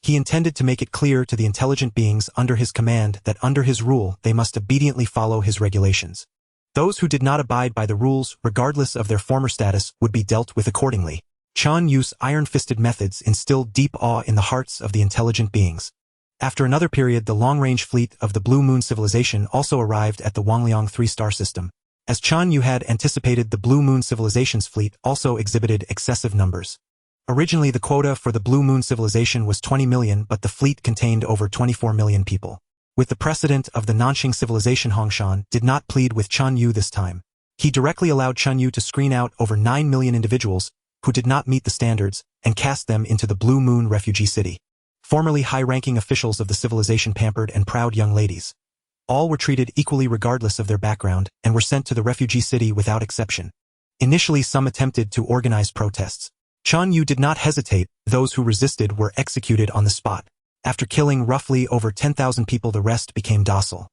He intended to make it clear to the intelligent beings under his command that under his rule they must obediently follow his regulations. Those who did not abide by the rules, regardless of their former status, would be dealt with accordingly. Chen Yue's iron-fisted methods instilled deep awe in the hearts of the intelligent beings. After another period, the long-range fleet of the Blue Moon civilization also arrived at the Wangliang 3-star system. As Chen Yue had anticipated, the Blue Moon civilization's fleet also exhibited excessive numbers. Originally, the quota for the Blue Moon civilization was 20 million, but the fleet contained over 24 million people. With the precedent of the Nanxing civilization, Hongshan did not plead with Chen Yue this time. He directly allowed Chen Yue to screen out over 9 million individuals who did not meet the standards and cast them into the Blue Moon refugee city. Formerly high-ranking officials of the civilization, pampered and proud young ladies. All were treated equally regardless of their background and were sent to the refugee city without exception. Initially, some attempted to organize protests. Chen Yue did not hesitate. Those who resisted were executed on the spot. After killing roughly over 10,000 people, the rest became docile.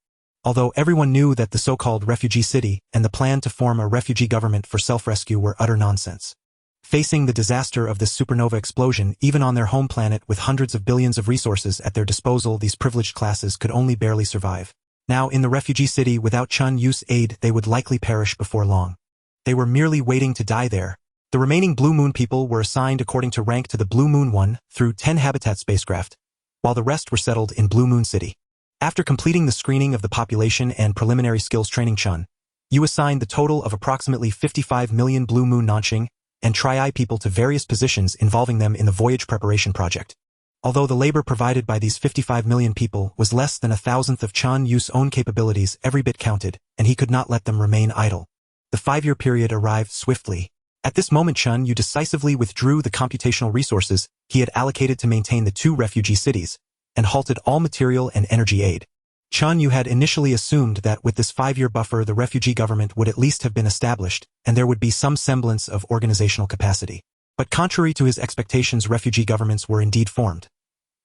Although everyone knew that the so-called refugee city and the plan to form a refugee government for self-rescue were utter nonsense. Facing the disaster of this supernova explosion, even on their home planet with hundreds of billions of resources at their disposal, these privileged classes could only barely survive. Now, in the refugee city, without Chen Yue's aid, they would likely perish before long. They were merely waiting to die there. The remaining Blue Moon people were assigned according to rank to the Blue Moon 1 through 10 habitat spacecraft, while the rest were settled in Blue Moon City. After completing the screening of the population and preliminary skills training, Chen Yue assigned the total of approximately 55 million Blue Moon Nanxing and Tri-I people to various positions, involving them in the voyage preparation project. Although the labor provided by these 55 million people was less than 1,000th of Chen Yue's own capabilities, every bit counted, and he could not let them remain idle. The 5-year period arrived swiftly. At this moment, Chen Yue decisively withdrew the computational resources he had allocated to maintain the 2 refugee cities, and halted all material and energy aid. Chen Yue had initially assumed that with this 5-year buffer the refugee government would at least have been established, and there would be some semblance of organizational capacity. But contrary to his expectations, refugee governments were indeed formed.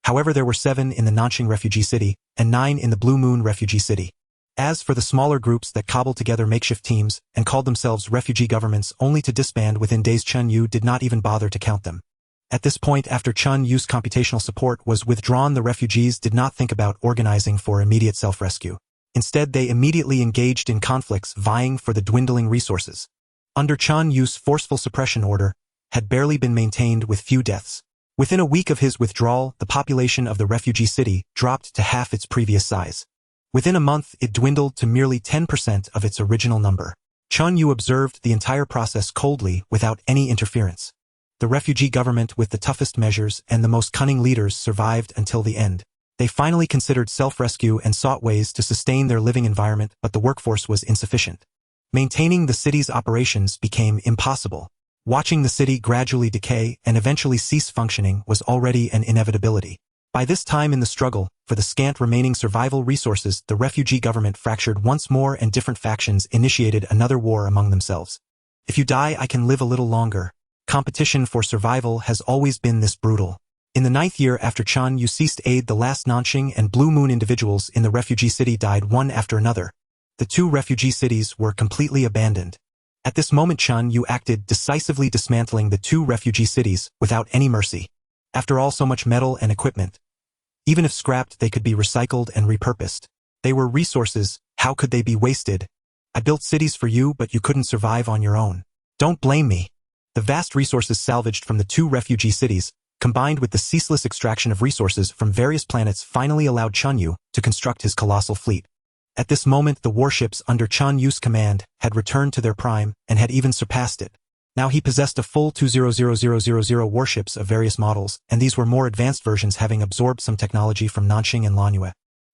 However, there were 7 in the Nanxing refugee city, and 9 in the Blue Moon refugee city. As for the smaller groups that cobbled together makeshift teams and called themselves refugee governments only to disband within days, Chen Yue did not even bother to count them. At this point, after Chen Yue's computational support was withdrawn, the refugees did not think about organizing for immediate self-rescue. Instead, they immediately engaged in conflicts vying for the dwindling resources. Under Chen Yue's forceful suppression order had barely been maintained with few deaths. Within a week of his withdrawal, the population of the refugee city dropped to half its previous size. Within a month, it dwindled to merely 10% of its original number. Chen Yue observed the entire process coldly without any interference. The refugee government with the toughest measures and the most cunning leaders survived until the end. They finally considered self-rescue and sought ways to sustain their living environment, but the workforce was insufficient. Maintaining the city's operations became impossible. Watching the city gradually decay and eventually cease functioning was already an inevitability. By this time in the struggle, for the scant remaining survival resources, the refugee government fractured once more and different factions initiated another war among themselves. If you die, I can live a little longer. Competition for survival has always been this brutal. In the 9th year after Chen Yue ceased aid, the last Nanxing and Blue Moon individuals in the refugee city died one after another. The 2 refugee cities were completely abandoned. At this moment Chen Yue acted decisively, dismantling the 2 refugee cities without any mercy. After all, so much metal and equipment. Even if scrapped, they could be recycled and repurposed. They were resources, how could they be wasted? I built cities for you, but you couldn't survive on your own. Don't blame me. The vast resources salvaged from the 2 refugee cities, combined with the ceaseless extraction of resources from various planets, finally allowed Chen Yue to construct his colossal fleet. At this moment, the warships under Chen Yue's command had returned to their prime and had even surpassed it. Now he possessed a full 200000 warships of various models, and these were more advanced versions, having absorbed some technology from Nanxing and Lanyue.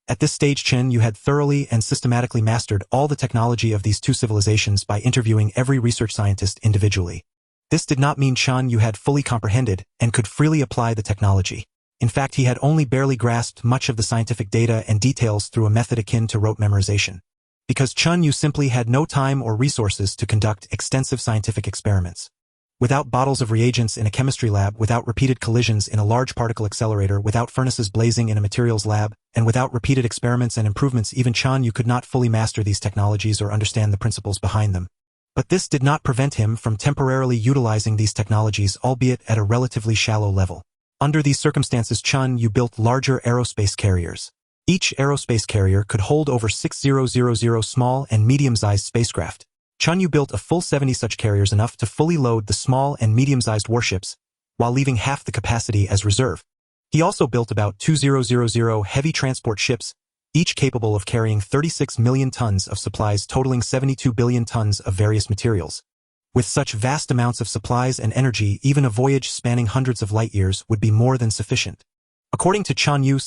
At this stage, Chen Yue had thoroughly and systematically mastered all the technology of these 2 civilizations by interviewing every research scientist individually. This did not mean Chen Yue had fully comprehended and could freely apply the technology. In fact, he had only barely grasped much of the scientific data and details through a method akin to rote memorization. Because Chen Yue simply had no time or resources to conduct extensive scientific experiments. Without bottles of reagents in a chemistry lab, without repeated collisions in a large particle accelerator, without furnaces blazing in a materials lab, and without repeated experiments and improvements, even Chen Yue could not fully master these technologies or understand the principles behind them. But this did not prevent him from temporarily utilizing these technologies, albeit at a relatively shallow level. Under these circumstances, Chen Yue built larger aerospace carriers. Each aerospace carrier could hold over 6,000 small and medium-sized spacecraft. Chen Yue built a full 70 such carriers, enough to fully load the small and medium-sized warships, while leaving half the capacity as reserve. He also built about 2,000 heavy transport ships, each capable of carrying 36 million tons of supplies, totaling 72 billion tons of various materials. With such vast amounts of supplies and energy, even a voyage spanning hundreds of light years would be more than sufficient. According to Chen Yue,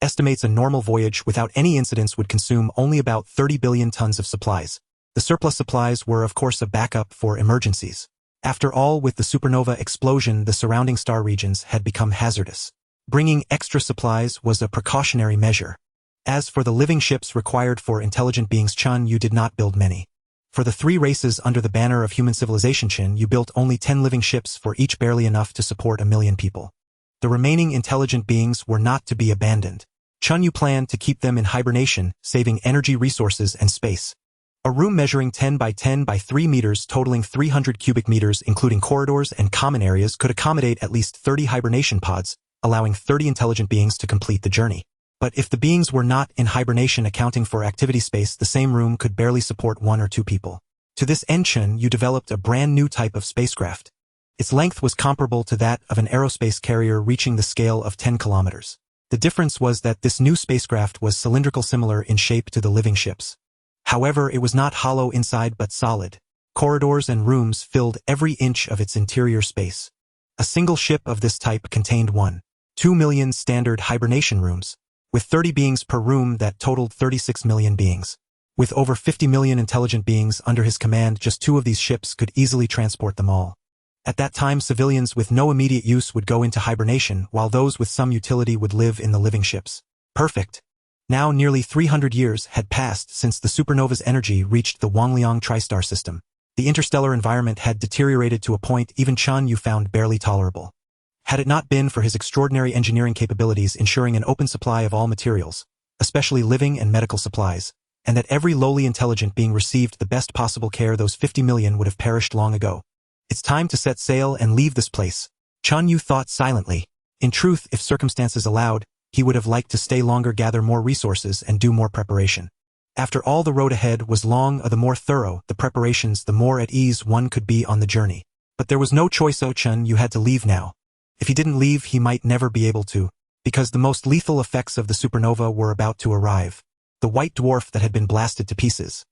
estimates a normal voyage without any incidents would consume only about 30 billion tons of supplies. The surplus supplies were of course a backup for emergencies. After all, with the supernova explosion, the surrounding star regions had become hazardous. Bringing extra supplies was a precautionary measure. As for the living ships required for intelligent beings, Chen Yue did not build many. For the 3 races under the banner of human civilization, Chen Yue built only 10 living ships, for each barely enough to support 1 million people. The remaining intelligent beings were not to be abandoned. Chen Yue planned to keep them in hibernation, saving energy, resources, and space. A room measuring 10 by 10 by 3 meters, totaling 300 cubic meters, including corridors and common areas, could accommodate at least 30 hibernation pods, allowing 30 intelligent beings to complete the journey. But if the beings were not in hibernation, accounting for activity space, the same room could barely support 1 or 2 people. To this end, Chen Yue developed a brand new type of spacecraft. Its length was comparable to that of an aerospace carrier, reaching the scale of 10 kilometers. The difference was that this new spacecraft was cylindrical, similar in shape to the living ships. However, it was not hollow inside but solid. Corridors and rooms filled every inch of its interior space. A single ship of this type contained 1.2 million standard hibernation rooms, with 30 beings per room that totaled 36 million beings. With over 50 million intelligent beings under his command, just 2 of these ships could easily transport them all. At that time, civilians with no immediate use would go into hibernation, while those with some utility would live in the living ships. Perfect. Now nearly 300 years had passed since the supernova's energy reached the Huoying tri-star system. The interstellar environment had deteriorated to a point even Chen Yue found barely tolerable. Had it not been for his extraordinary engineering capabilities, ensuring an open supply of all materials, especially living and medical supplies, and that every lowly intelligent being received the best possible care, those 50 million would have perished long ago. It's time to set sail and leave this place. Chen Yue thought silently. In truth, if circumstances allowed, he would have liked to stay longer, gather more resources, and do more preparation. After all, the road ahead was long, the more thorough the preparations, the more at ease one could be on the journey. But there was no choice, so Chen Yue had to leave now. If he didn't leave, he might never be able to, because the most lethal effects of the supernova were about to arrive. The white dwarf that had been blasted to pieces.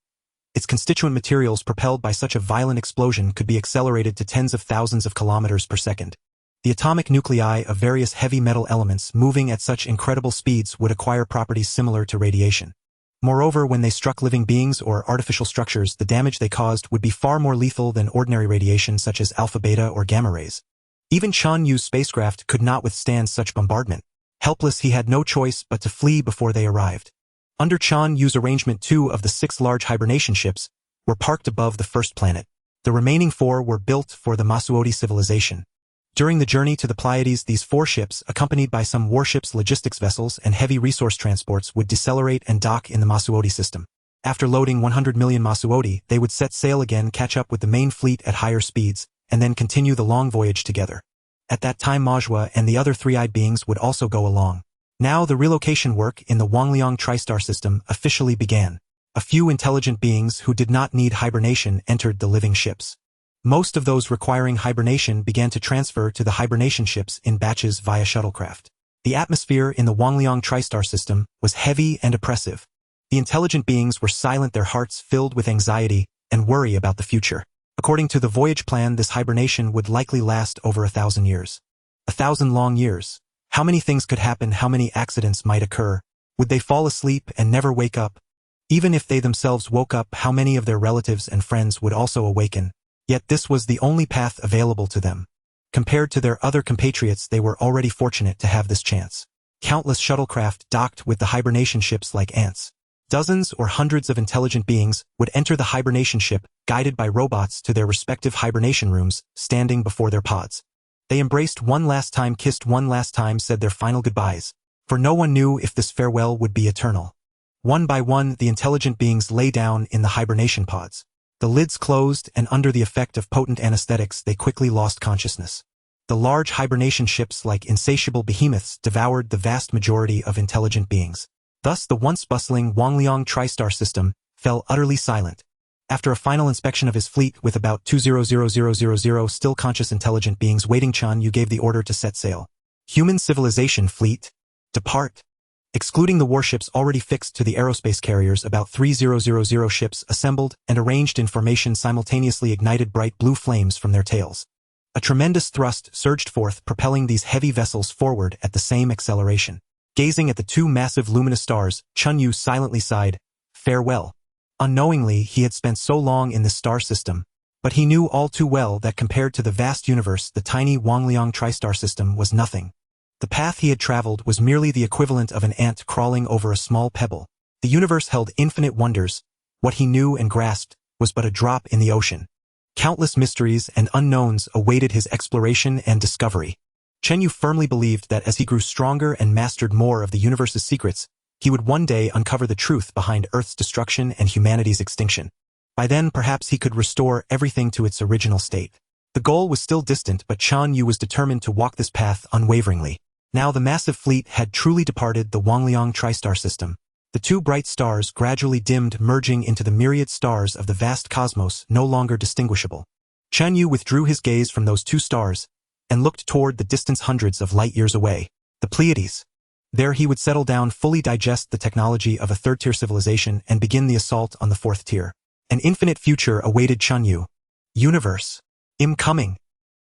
its constituent materials propelled by such a violent explosion could be accelerated to tens of thousands of kilometers per second. The atomic nuclei of various heavy metal elements moving at such incredible speeds would acquire properties similar to radiation. Moreover, when they struck living beings or artificial structures, the damage they caused would be far more lethal than ordinary radiation such as alpha, beta, or gamma rays. Even Chen Yue's spacecraft could not withstand such bombardment. Helpless, he had no choice but to flee before they arrived. Under Chen Yue's arrangement, 2 of the 6 large hibernation ships were parked above the first planet. The remaining 4 were built for the Masuoti civilization. During the journey to the Pleiades, these 4 ships, accompanied by some warships, logistics vessels, and heavy resource transports, would decelerate and dock in the Masuoti system. After loading 100 million Masuoti, they would set sail again, catch up with the main fleet at higher speeds, and then continue the long voyage together. At that time, Majua and the other three-eyed beings would also go along. Now the relocation work in the Huoying tri-star system officially began. A few intelligent beings who did not need hibernation entered the living ships. Most of those requiring hibernation began to transfer to the hibernation ships in batches via shuttlecraft. The atmosphere in the Huoying tri-star system was heavy and oppressive. The intelligent beings were silent, their hearts filled with anxiety and worry about the future. According to the voyage plan, this hibernation would likely last over 1,000 years. 1,000 long years. How many things could happen? How many accidents might occur? Would they fall asleep and never wake up? Even if they themselves woke up, how many of their relatives and friends would also awaken? Yet this was the only path available to them. Compared to their other compatriots, they were already fortunate to have this chance. Countless shuttlecraft docked with the hibernation ships like ants. Dozens or hundreds of intelligent beings would enter the hibernation ship, guided by robots to their respective hibernation rooms, standing before their pods. They embraced one last time, kissed one last time, said their final goodbyes, for no one knew if this farewell would be eternal. One by one, the intelligent beings lay down in the hibernation pods. The lids closed, and under the effect of potent anesthetics, they quickly lost consciousness. The large hibernation ships, like insatiable behemoths, devoured the vast majority of intelligent beings. Thus, the once bustling Huoying tri-star system fell utterly silent. After a final inspection of his fleet with about 200,000 still conscious intelligent beings waiting, Chen Yue gave the order to set sail. Human civilization fleet, depart. Excluding the warships already fixed to the aerospace carriers, about 3,000 ships assembled and arranged in formation simultaneously ignited bright blue flames from their tails. A tremendous thrust surged forth, propelling these heavy vessels forward at the same acceleration. Gazing at the 2 massive luminous stars, Chen Yue silently sighed, farewell. Unknowingly, he had spent so long in this star system, but he knew all too well that compared to the vast universe, the tiny Huoying tri-star system was nothing. The path he had traveled was merely the equivalent of an ant crawling over a small pebble. The universe held infinite wonders. What he knew and grasped was but a drop in the ocean. Countless mysteries and unknowns awaited his exploration and discovery. Chen Yue firmly believed that as he grew stronger and mastered more of the universe's secrets, he would one day uncover the truth behind Earth's destruction and humanity's extinction. By then, perhaps he could restore everything to its original state. The goal was still distant, but Chen Yue was determined to walk this path unwaveringly. Now the massive fleet had truly departed the Huoying tri-star system. The 2 bright stars gradually dimmed, merging into the myriad stars of the vast cosmos, no longer distinguishable. Chen Yue withdrew his gaze from those 2 stars and looked toward the distance hundreds of light years away, the Pleiades. There he would settle down, fully digest the technology of a 3rd-tier civilization, and begin the assault on the 4th tier. An infinite future awaited Chen Yue. Universe. Coming.